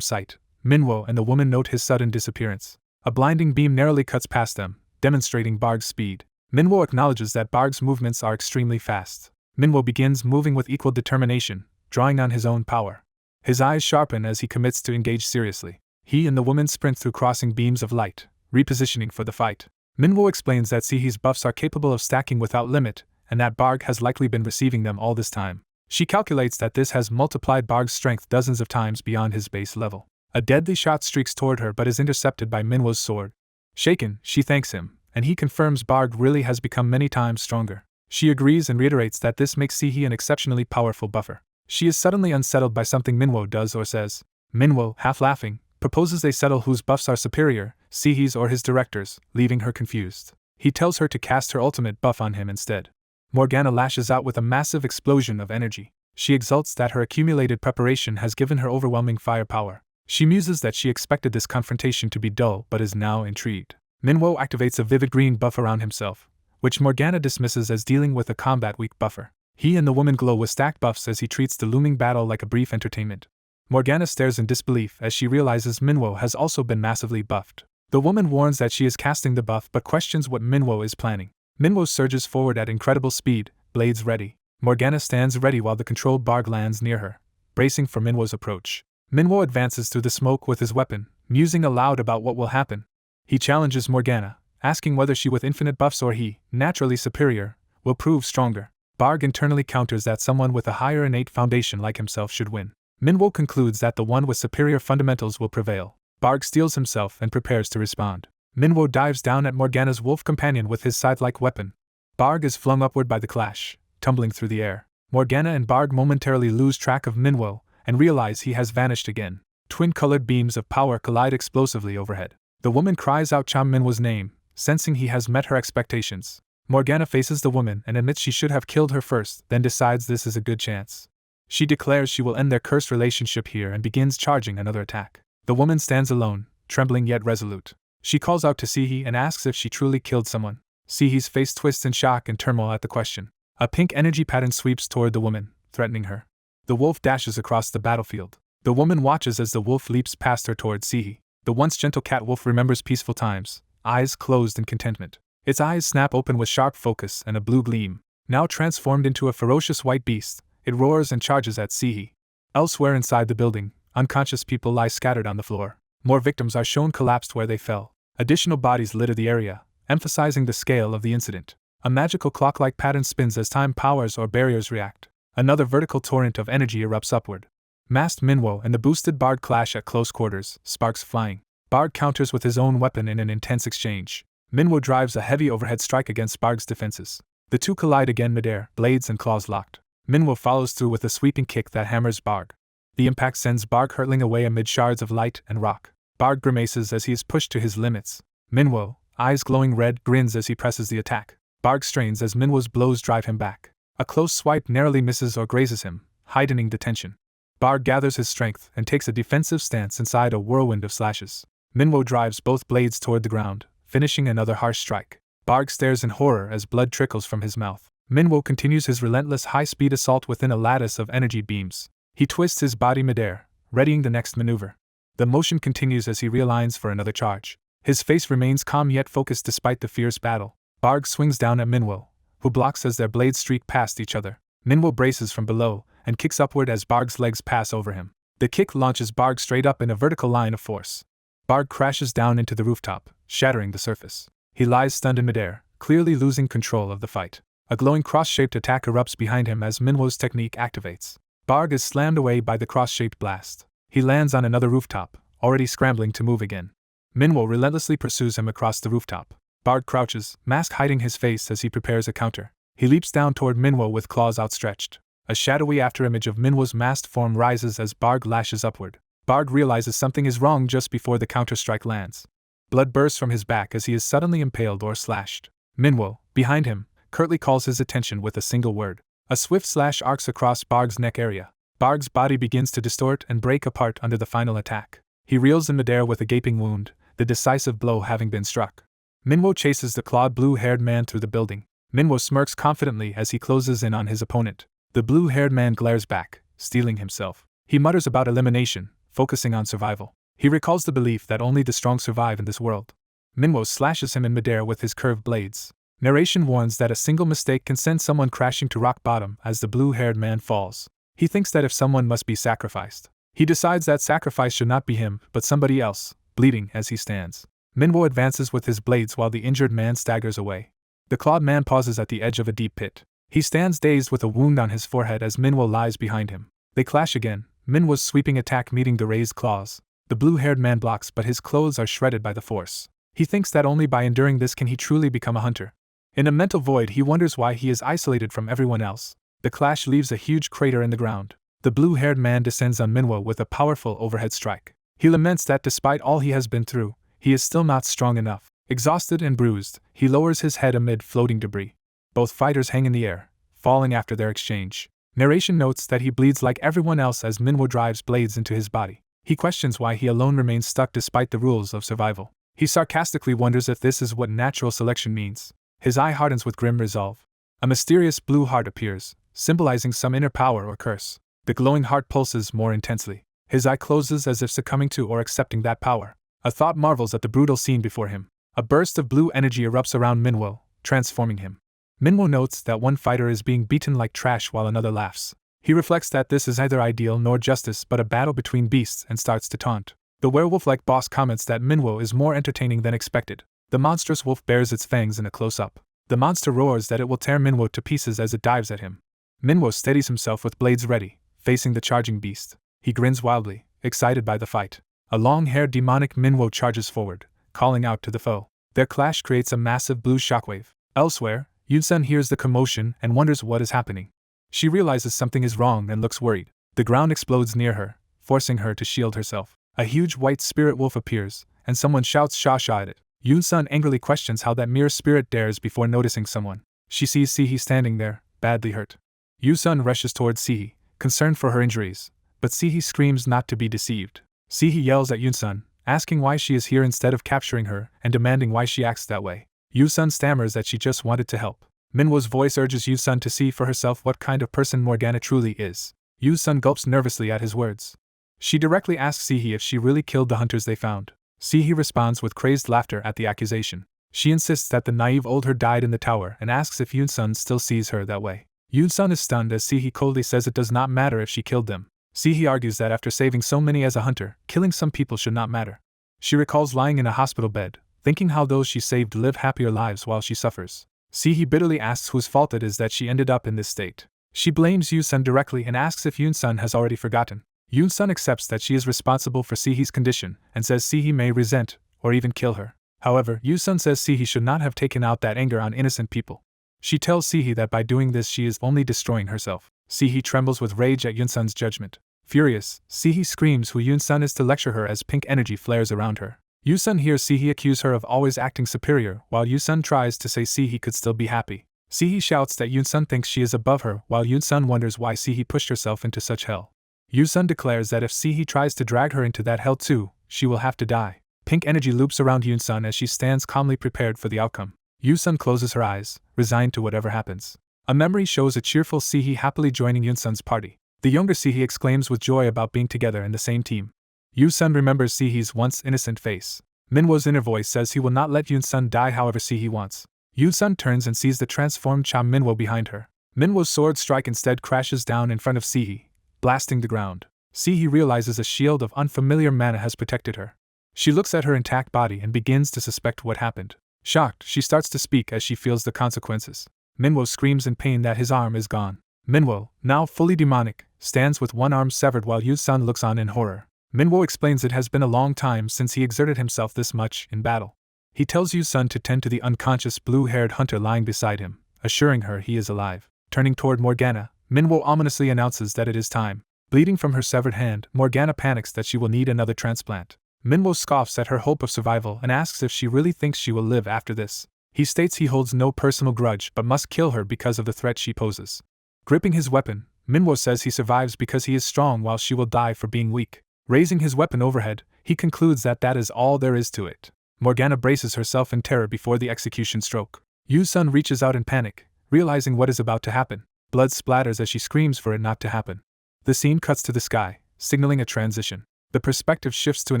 sight, Minwo and the woman note his sudden disappearance. A blinding beam narrowly cuts past them, demonstrating Barg's speed. Minwo acknowledges that Barg's movements are extremely fast. Minwo begins moving with equal determination, drawing on his own power. His eyes sharpen as he commits to engage seriously. He and the woman sprint through crossing beams of light, repositioning for the fight. Minwo explains that Sihi's buffs are capable of stacking without limit, and that Barg has likely been receiving them all this time. She calculates that this has multiplied Barg's strength dozens of times beyond his base level. A deadly shot streaks toward her but is intercepted by Minwo's sword. Shaken, she thanks him, and he confirms Barg really has become many times stronger. She agrees and reiterates that this makes Sihi an exceptionally powerful buffer. She is suddenly unsettled by something Minwo does or says. Minwo, half laughing, proposes they settle whose buffs are superior, Sihi's or his director's, leaving her confused. He tells her to cast her ultimate buff on him instead. Morgana lashes out with a massive explosion of energy. She exults that her accumulated preparation has given her overwhelming firepower. She muses that she expected this confrontation to be dull but is now intrigued. Minwo activates a vivid green buff around himself, which Morgana dismisses as dealing with a combat-weak buffer. He and the woman glow with stacked buffs as he treats the looming battle like a brief entertainment. Morgana stares in disbelief as she realizes Minwo has also been massively buffed. The woman warns that she is casting the buff but questions what Minwo is planning. Minwo surges forward at incredible speed, blades ready. Morgana stands ready while the controlled Barg lands near her, bracing for Minwo's approach. Minwo advances through the smoke with his weapon, musing aloud about what will happen. He challenges Morgana, asking whether she with infinite buffs or he, naturally superior, will prove stronger. Barg internally counters that someone with a higher innate foundation like himself should win. Minwo concludes that the one with superior fundamentals will prevail. Barg steels himself and prepares to respond. Minwo dives down at Morgana's wolf companion with his scythe-like weapon. Barg is flung upward by the clash, tumbling through the air. Morgana and Barg momentarily lose track of Minwo and realize he has vanished again. Twin-colored beams of power collide explosively overhead. The woman cries out Cham Minwo's name, sensing he has met her expectations. Morgana faces the woman and admits she should have killed her first, then decides this is a good chance. She declares she will end their cursed relationship here and begins charging another attack. The woman stands alone, trembling yet resolute. She calls out to Sihi and asks if she truly killed someone. Sihi's face twists in shock and turmoil at the question. A pink energy pattern sweeps toward the woman, threatening her. The wolf dashes across the battlefield. The woman watches as the wolf leaps past her toward Sihi. The once gentle cat wolf remembers peaceful times, eyes closed in contentment. Its eyes snap open with sharp focus and a blue gleam. Now transformed into a ferocious white beast, it roars and charges at Sihi. Elsewhere inside the building, unconscious people lie scattered on the floor. More victims are shown collapsed where they fell. Additional bodies litter the area, emphasizing the scale of the incident. A magical clock-like pattern spins as time powers or barriers react. Another vertical torrent of energy erupts upward. Masked Minwo and the boosted Barg clash at close quarters, sparks flying. Barg counters with his own weapon in an intense exchange. Minwo drives a heavy overhead strike against Barg's defenses. The two collide again midair, blades and claws locked. Minwo follows through with a sweeping kick that hammers Barg. The impact sends Barg hurtling away amid shards of light and rock. Barg grimaces as he is pushed to his limits. Minwo, eyes glowing red, grins as he presses the attack. Barg strains as Minwo's blows drive him back. A close swipe narrowly misses or grazes him, heightening the tension. Barg gathers his strength and takes a defensive stance inside a whirlwind of slashes. Minwo drives both blades toward the ground, finishing another harsh strike. Barg stares in horror as blood trickles from his mouth. Minwo continues his relentless high-speed assault within a lattice of energy beams. He twists his body midair, readying the next maneuver. The motion continues as he realigns for another charge. His face remains calm yet focused despite the fierce battle. Barg swings down at Manhwa, who blocks as their blades streak past each other. Manhwa braces from below and kicks upward as Barg's legs pass over him. The kick launches Barg straight up in a vertical line of force. Barg crashes down into the rooftop, shattering the surface. He lies stunned in midair, clearly losing control of the fight. A glowing cross-shaped attack erupts behind him as Manhwa's technique activates. Barg is slammed away by the cross-shaped blast. He lands on another rooftop, already scrambling to move again. Manhwa relentlessly pursues him across the rooftop. Barg crouches, mask hiding his face as he prepares a counter. He leaps down toward Manhwa with claws outstretched. A shadowy afterimage of Manhwa's masked form rises as Barg lashes upward. Barg realizes something is wrong just before the counter-strike lands. Blood bursts from his back as he is suddenly impaled or slashed. Manhwa, behind him, curtly calls his attention with a single word. A swift slash arcs across Barg's neck area. Barg's body begins to distort and break apart under the final attack. He reels in midair with a gaping wound, the decisive blow having been struck. Manhwa chases the clawed blue-haired man through the building. Manhwa smirks confidently as he closes in on his opponent. The blue-haired man glares back, steeling himself. He mutters about elimination, focusing on survival. He recalls the belief that only the strong survive in this world. Manhwa slashes him in midair with his curved blades. Narration warns that a single mistake can send someone crashing to rock bottom as the blue-haired man falls. He thinks that if someone must be sacrificed, he decides that sacrifice should not be him, but somebody else, bleeding as he stands. Manhwa advances with his blades while the injured man staggers away. The clawed man pauses at the edge of a deep pit. He stands dazed with a wound on his forehead as Manhwa lies behind him. They clash again, Manhwa's sweeping attack meeting the raised claws. The blue-haired man blocks, but his clothes are shredded by the force. He thinks that only by enduring this can he truly become a hunter. In a mental void, he wonders why he is isolated from everyone else. The clash leaves a huge crater in the ground. The blue-haired man descends on Manhwa with a powerful overhead strike. He laments that despite all he has been through, he is still not strong enough. Exhausted and bruised, he lowers his head amid floating debris. Both fighters hang in the air, falling after their exchange. Narration notes that he bleeds like everyone else as Manhwa drives blades into his body. He questions why he alone remains stuck despite the rules of survival. He sarcastically wonders if this is what natural selection means. His eye hardens with grim resolve. A mysterious blue heart appears, symbolizing some inner power or curse. The glowing heart pulses more intensely. His eye closes as if succumbing to or accepting that power. A thought marvels at the brutal scene before him. A burst of blue energy erupts around Manhwa, transforming him. Manhwa notes that one fighter is being beaten like trash while another laughs. He reflects that this is neither ideal nor justice but a battle between beasts and starts to taunt. The werewolf-like boss comments that Manhwa is more entertaining than expected. The monstrous wolf bares its fangs in a close-up. The monster roars that it will tear Manhwa to pieces as it dives at him. Manhwa steadies himself with blades ready, facing the charging beast. He grins wildly, excited by the fight. A long-haired demonic Manhwa charges forward, calling out to the foe. Their clash creates a massive blue shockwave. Elsewhere, Yoon-sun hears the commotion and wonders what is happening. She realizes something is wrong and looks worried. The ground explodes near her, forcing her to shield herself. A huge white spirit wolf appears, and someone shouts "Sha Sha" at it. Yoon-sun angrily questions how that mere spirit dares before noticing someone. She sees Sihee standing there, badly hurt. Yoon-sun rushes towards Sihee, concerned for her injuries, but Sihee screams not to be deceived. Sihee yells at Yoon-sun, asking why she is here instead of capturing her and demanding why she acts that way. Yoon-sun stammers that she just wanted to help. Manhwa's voice urges Yoon-sun to see for herself what kind of person Morgana truly is. Yoon-sun gulps nervously at his words. She directly asks Sihee if she really killed the hunters they found. Sihee responds with crazed laughter at the accusation. She insists that the naive old her died in the tower and asks if Yoon-sun still sees her that way. Yoon-sun is stunned as Sihee coldly says it does not matter if she killed them. Sihee argues that after saving so many as a hunter, killing some people should not matter. She recalls lying in a hospital bed, thinking how those she saved live happier lives while she suffers. Sihee bitterly asks whose fault it is that she ended up in this state. She blames Yoon-sun directly and asks if Yoon-sun has already forgotten. Yoon-sun accepts that she is responsible for Sihee's condition and says Sihee may resent or even kill her. However, Yoon-sun says Sihee should not have taken out that anger on innocent people. She tells Sihee that by doing this she is only destroying herself. Sihee trembles with rage at Yoon-sun's judgment. Furious, Sihee screams who Yoon-sun is to lecture her as pink energy flares around her. Yoon-sun hears Sihee accuse her of always acting superior while Yoon-sun tries to say Sihee could still be happy. Sihee shouts that Yoon-sun thinks she is above her while Yoon-sun wonders why Sihee pushed herself into such hell. Yoon-sun declares that if Sihee tries to drag her into that hell too, she will have to die. Pink energy loops around Yoon-sun as she stands calmly prepared for the outcome. Yoon-sun closes her eyes, resigned to whatever happens. A memory shows a cheerful Sihee happily joining Yoon-sun's party. The younger Sihee exclaims with joy about being together in the same team. Yoon-sun remembers Sihee's once innocent face. Minwo's inner voice says he will not let Yoon-sun die however he wants. Yoon-sun turns and sees the transformed Cha Minwo behind her. Minwo's sword strike instead crashes down in front of Sihee, blasting the ground. Sihee realizes a shield of unfamiliar mana has protected her. She looks at her intact body and begins to suspect what happened. Shocked, she starts to speak as she feels the consequences. Minwo screams in pain that his arm is gone. Minwo, now fully demonic, stands with one arm severed while Yoon-sun looks on in horror. Minwo explains it has been a long time since he exerted himself this much in battle. He tells Yoon-sun to tend to the unconscious blue-haired hunter lying beside him, assuring her he is alive. Turning toward Morgana, Minwo ominously announces that it is time. Bleeding from her severed hand, Morgana panics that she will need another transplant. Minwo scoffs at her hope of survival and asks if she really thinks she will live after this. He states he holds no personal grudge but must kill her because of the threat she poses. Gripping his weapon, Minwo says he survives because he is strong while she will die for being weak. Raising his weapon overhead, he concludes that that is all there is to it. Morgana braces herself in terror before the execution stroke. Yoon-sun reaches out in panic, realizing what is about to happen. Blood splatters as she screams for it not to happen. The scene cuts to the sky, signaling a transition. The perspective shifts to an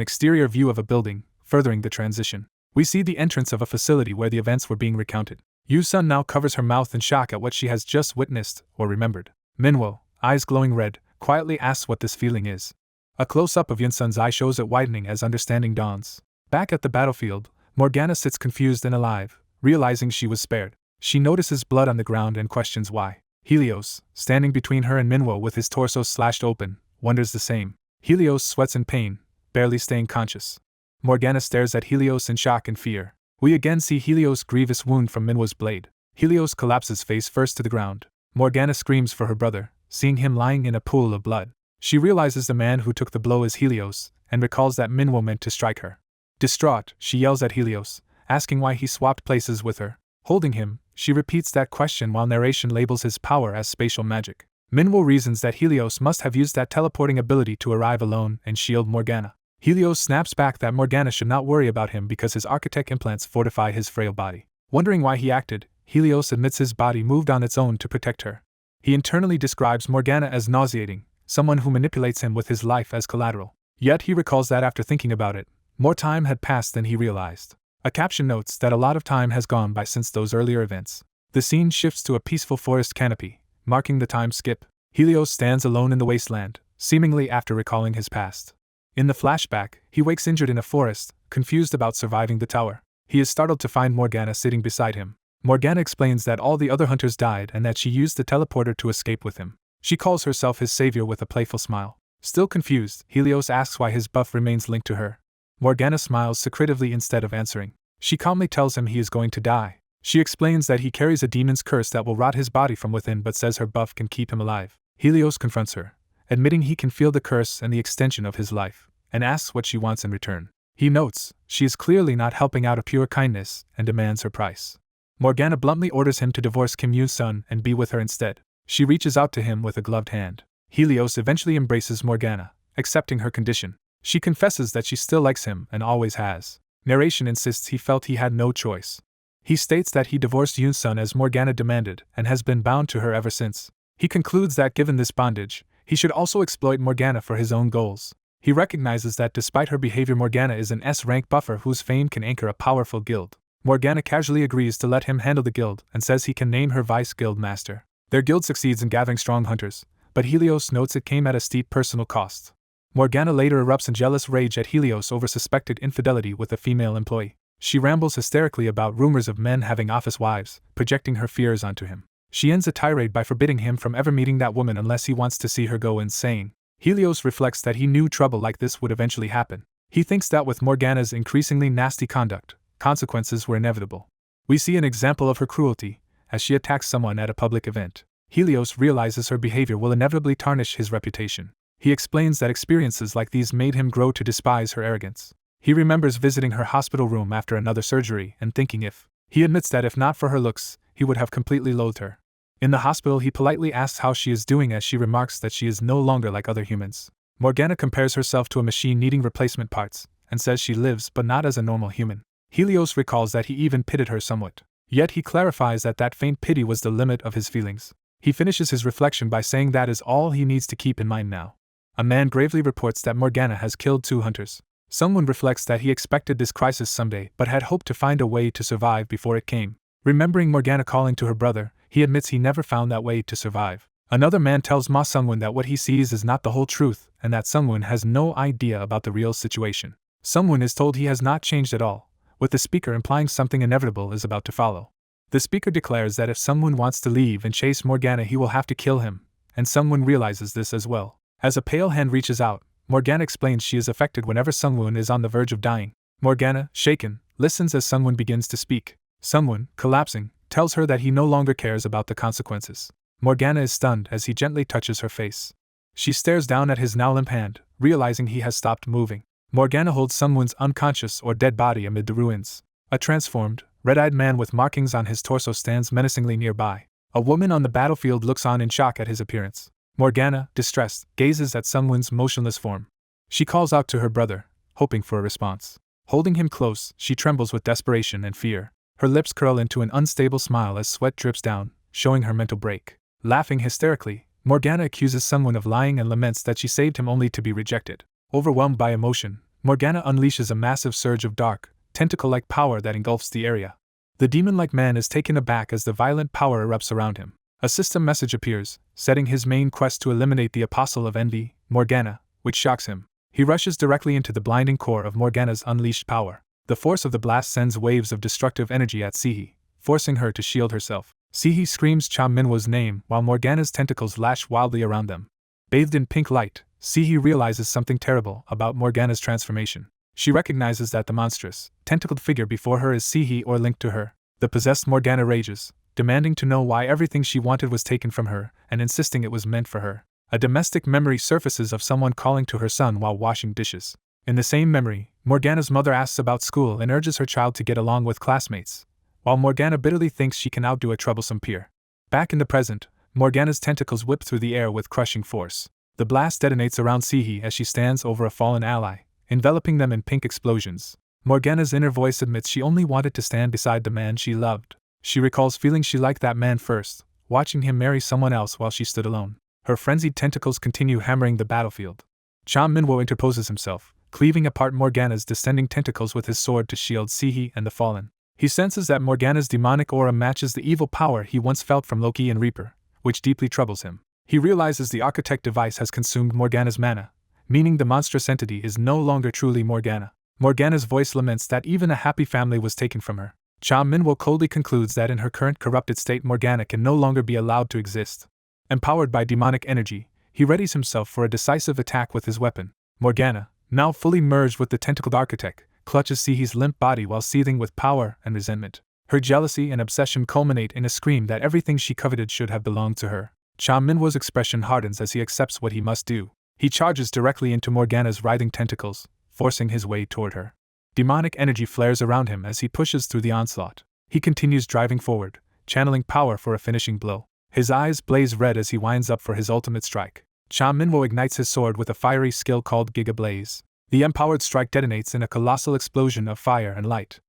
exterior view of a building, furthering the transition. We see the entrance of a facility where the events were being recounted. Yoon-sun now covers her mouth in shock at what she has just witnessed or remembered. Minwo, eyes glowing red, quietly asks what this feeling is. A close-up of Yoon-sun's eye shows it widening as understanding dawns. Back at the battlefield, Morgana sits confused and alive, realizing she was spared. She notices blood on the ground and questions why. Helios, standing between her and Minwo with his torso slashed open, wonders the same. Helios sweats in pain, barely staying conscious. Morgana stares at Helios in shock and fear. We again see Helios' grievous wound from Minwo's blade. Helios collapses face first to the ground. Morgana screams for her brother, seeing him lying in a pool of blood. She realizes the man who took the blow is Helios, and recalls that Minwo meant to strike her. Distraught, she yells at Helios, asking why he swapped places with her. Holding him, she repeats that question while narration labels his power as spatial magic. Minwo reasons that Helios must have used that teleporting ability to arrive alone and shield Morgana. Helios snaps back that Morgana should not worry about him because his architect implants fortify his frail body. Wondering why he acted, Helios admits his body moved on its own to protect her. He internally describes Morgana as nauseating, someone who manipulates him with his life as collateral. Yet he recalls that after thinking about it, more time had passed than he realized. A caption notes that a lot of time has gone by since those earlier events. The scene shifts to a peaceful forest canopy, marking the time skip. Helios stands alone in the wasteland, seemingly after recalling his past. In the flashback, he wakes injured in a forest, confused about surviving the tower. He is startled to find Morgana sitting beside him. Morgana explains that all the other hunters died and that she used the teleporter to escape with him. She calls herself his savior with a playful smile. Still confused, Helios asks why his buff remains linked to her. Morgana smiles secretively instead of answering. She calmly tells him he is going to die. She explains that he carries a demon's curse that will rot his body from within but says her buff can keep him alive. Helios confronts her, admitting he can feel the curse and the extension of his life, and asks what she wants in return. He notes she is clearly not helping out of pure kindness and demands her price. Morgana bluntly orders him to divorce Kim Yoon-sun and be with her instead. She reaches out to him with a gloved hand. Helios eventually embraces Morgana, accepting her condition. She confesses that she still likes him and always has. Narration insists he felt he had no choice. He states that he divorced Yoon-sun as Morgana demanded and has been bound to her ever since. He concludes that given this bondage, he should also exploit Morgana for his own goals. He recognizes that despite her behavior, Morgana is an S-rank buffer whose fame can anchor a powerful guild. Morgana casually agrees to let him handle the guild and says he can name her vice guild master. Their guild succeeds in gathering strong hunters, but Helios notes it came at a steep personal cost. Morgana later erupts in jealous rage at Helios over suspected infidelity with a female employee. She rambles hysterically about rumors of men having office wives, projecting her fears onto him. She ends a tirade by forbidding him from ever meeting that woman unless he wants to see her go insane. Helios reflects that he knew trouble like this would eventually happen. He thinks that with Morgana's increasingly nasty conduct, consequences were inevitable. We see an example of her cruelty, as she attacks someone at a public event. Helios realizes her behavior will inevitably tarnish his reputation. He explains that experiences like these made him grow to despise her arrogance. He remembers visiting her hospital room after another surgery and thinking he admits that if not for her looks, he would have completely loathed her. In the hospital, he politely asks how she is doing as she remarks that she is no longer like other humans. Morgana compares herself to a machine needing replacement parts, and says she lives but not as a normal human. Helios recalls that he even pitied her somewhat. Yet he clarifies that that faint pity was the limit of his feelings. He finishes his reflection by saying that is all he needs to keep in mind now. A man gravely reports that Morgana has killed 2 hunters. Sungwon reflects that he expected this crisis someday but had hoped to find a way to survive before it came. Remembering Morgana calling to her brother, he admits he never found that way to survive. Another man tells Ma Sungwon that what he sees is not the whole truth and that Sungwon has no idea about the real situation. Sungwon is told he has not changed at all, with the speaker implying something inevitable is about to follow. The speaker declares that if Sungwon wants to leave and chase Morgana, he will have to kill him, and Sungwon realizes this as well. As a pale hand reaches out, Morgana explains she is affected whenever Sungwon is on the verge of dying. Morgana, shaken, listens as Sungwon begins to speak. Sungwon, collapsing, tells her that he no longer cares about the consequences. Morgana is stunned as he gently touches her face. She stares down at his now limp hand, realizing he has stopped moving. Morgana holds Sungwon's unconscious or dead body amid the ruins. A transformed, red-eyed man with markings on his torso stands menacingly nearby. A woman on the battlefield looks on in shock at his appearance. Morgana, distressed, gazes at Sungwon's motionless form. She calls out to her brother, hoping for a response. Holding him close, she trembles with desperation and fear. Her lips curl into an unstable smile as sweat drips down, showing her mental break. Laughing hysterically, Morgana accuses Sungwon of lying and laments that she saved him only to be rejected. Overwhelmed by emotion, Morgana unleashes a massive surge of dark, tentacle-like power that engulfs the area. The demon-like man is taken aback as the violent power erupts around him. A system message appears, setting his main quest to eliminate the Apostle of Envy, Morgana, which shocks him. He rushes directly into the blinding core of Morgana's unleashed power. The force of the blast sends waves of destructive energy at Sihee, forcing her to shield herself. Sihee screams Cha Minwo's name while Morgana's tentacles lash wildly around them. Bathed in pink light, Sihee realizes something terrible about Morgana's transformation. She recognizes that the monstrous, tentacled figure before her is Sihee or linked to her. The possessed Morgana rages, demanding to know why everything she wanted was taken from her and insisting it was meant for her. A domestic memory surfaces of someone calling to her son while washing dishes. In the same memory, Morgana's mother asks about school and urges her child to get along with classmates, while Morgana bitterly thinks she can outdo a troublesome peer. Back in the present, Morgana's tentacles whip through the air with crushing force. The blast detonates around Sihee as she stands over a fallen ally, enveloping them in pink explosions. Morgana's inner voice admits she only wanted to stand beside the man she loved. She recalls feeling she liked that man first, watching him marry someone else while she stood alone. Her frenzied tentacles continue hammering the battlefield. Cha Minwo interposes himself, cleaving apart Morgana's descending tentacles with his sword to shield Sihee and the fallen. He senses that Morgana's demonic aura matches the evil power he once felt from Loki and Reaper, which deeply troubles him. He realizes the architect device has consumed Morgana's mana, meaning the monstrous entity is no longer truly Morgana. Morgana's voice laments that even a happy family was taken from her. Cha Minwo coldly concludes that in her current corrupted state Morgana can no longer be allowed to exist. Empowered by demonic energy, he readies himself for a decisive attack with his weapon. Morgana, now fully merged with the tentacled architect, clutches Sihee's limp body while seething with power and resentment. Her jealousy and obsession culminate in a scream that everything she coveted should have belonged to her. Cha Minwo's expression hardens as he accepts what he must do. He charges directly into Morgana's writhing tentacles, forcing his way toward her. Demonic energy flares around him as he pushes through the onslaught. He continues driving forward, channeling power for a finishing blow. His eyes blaze red as he winds up for his ultimate strike. Cha Minwo ignites his sword with a fiery skill called Giga Blaze. The empowered strike detonates in a colossal explosion of fire and light.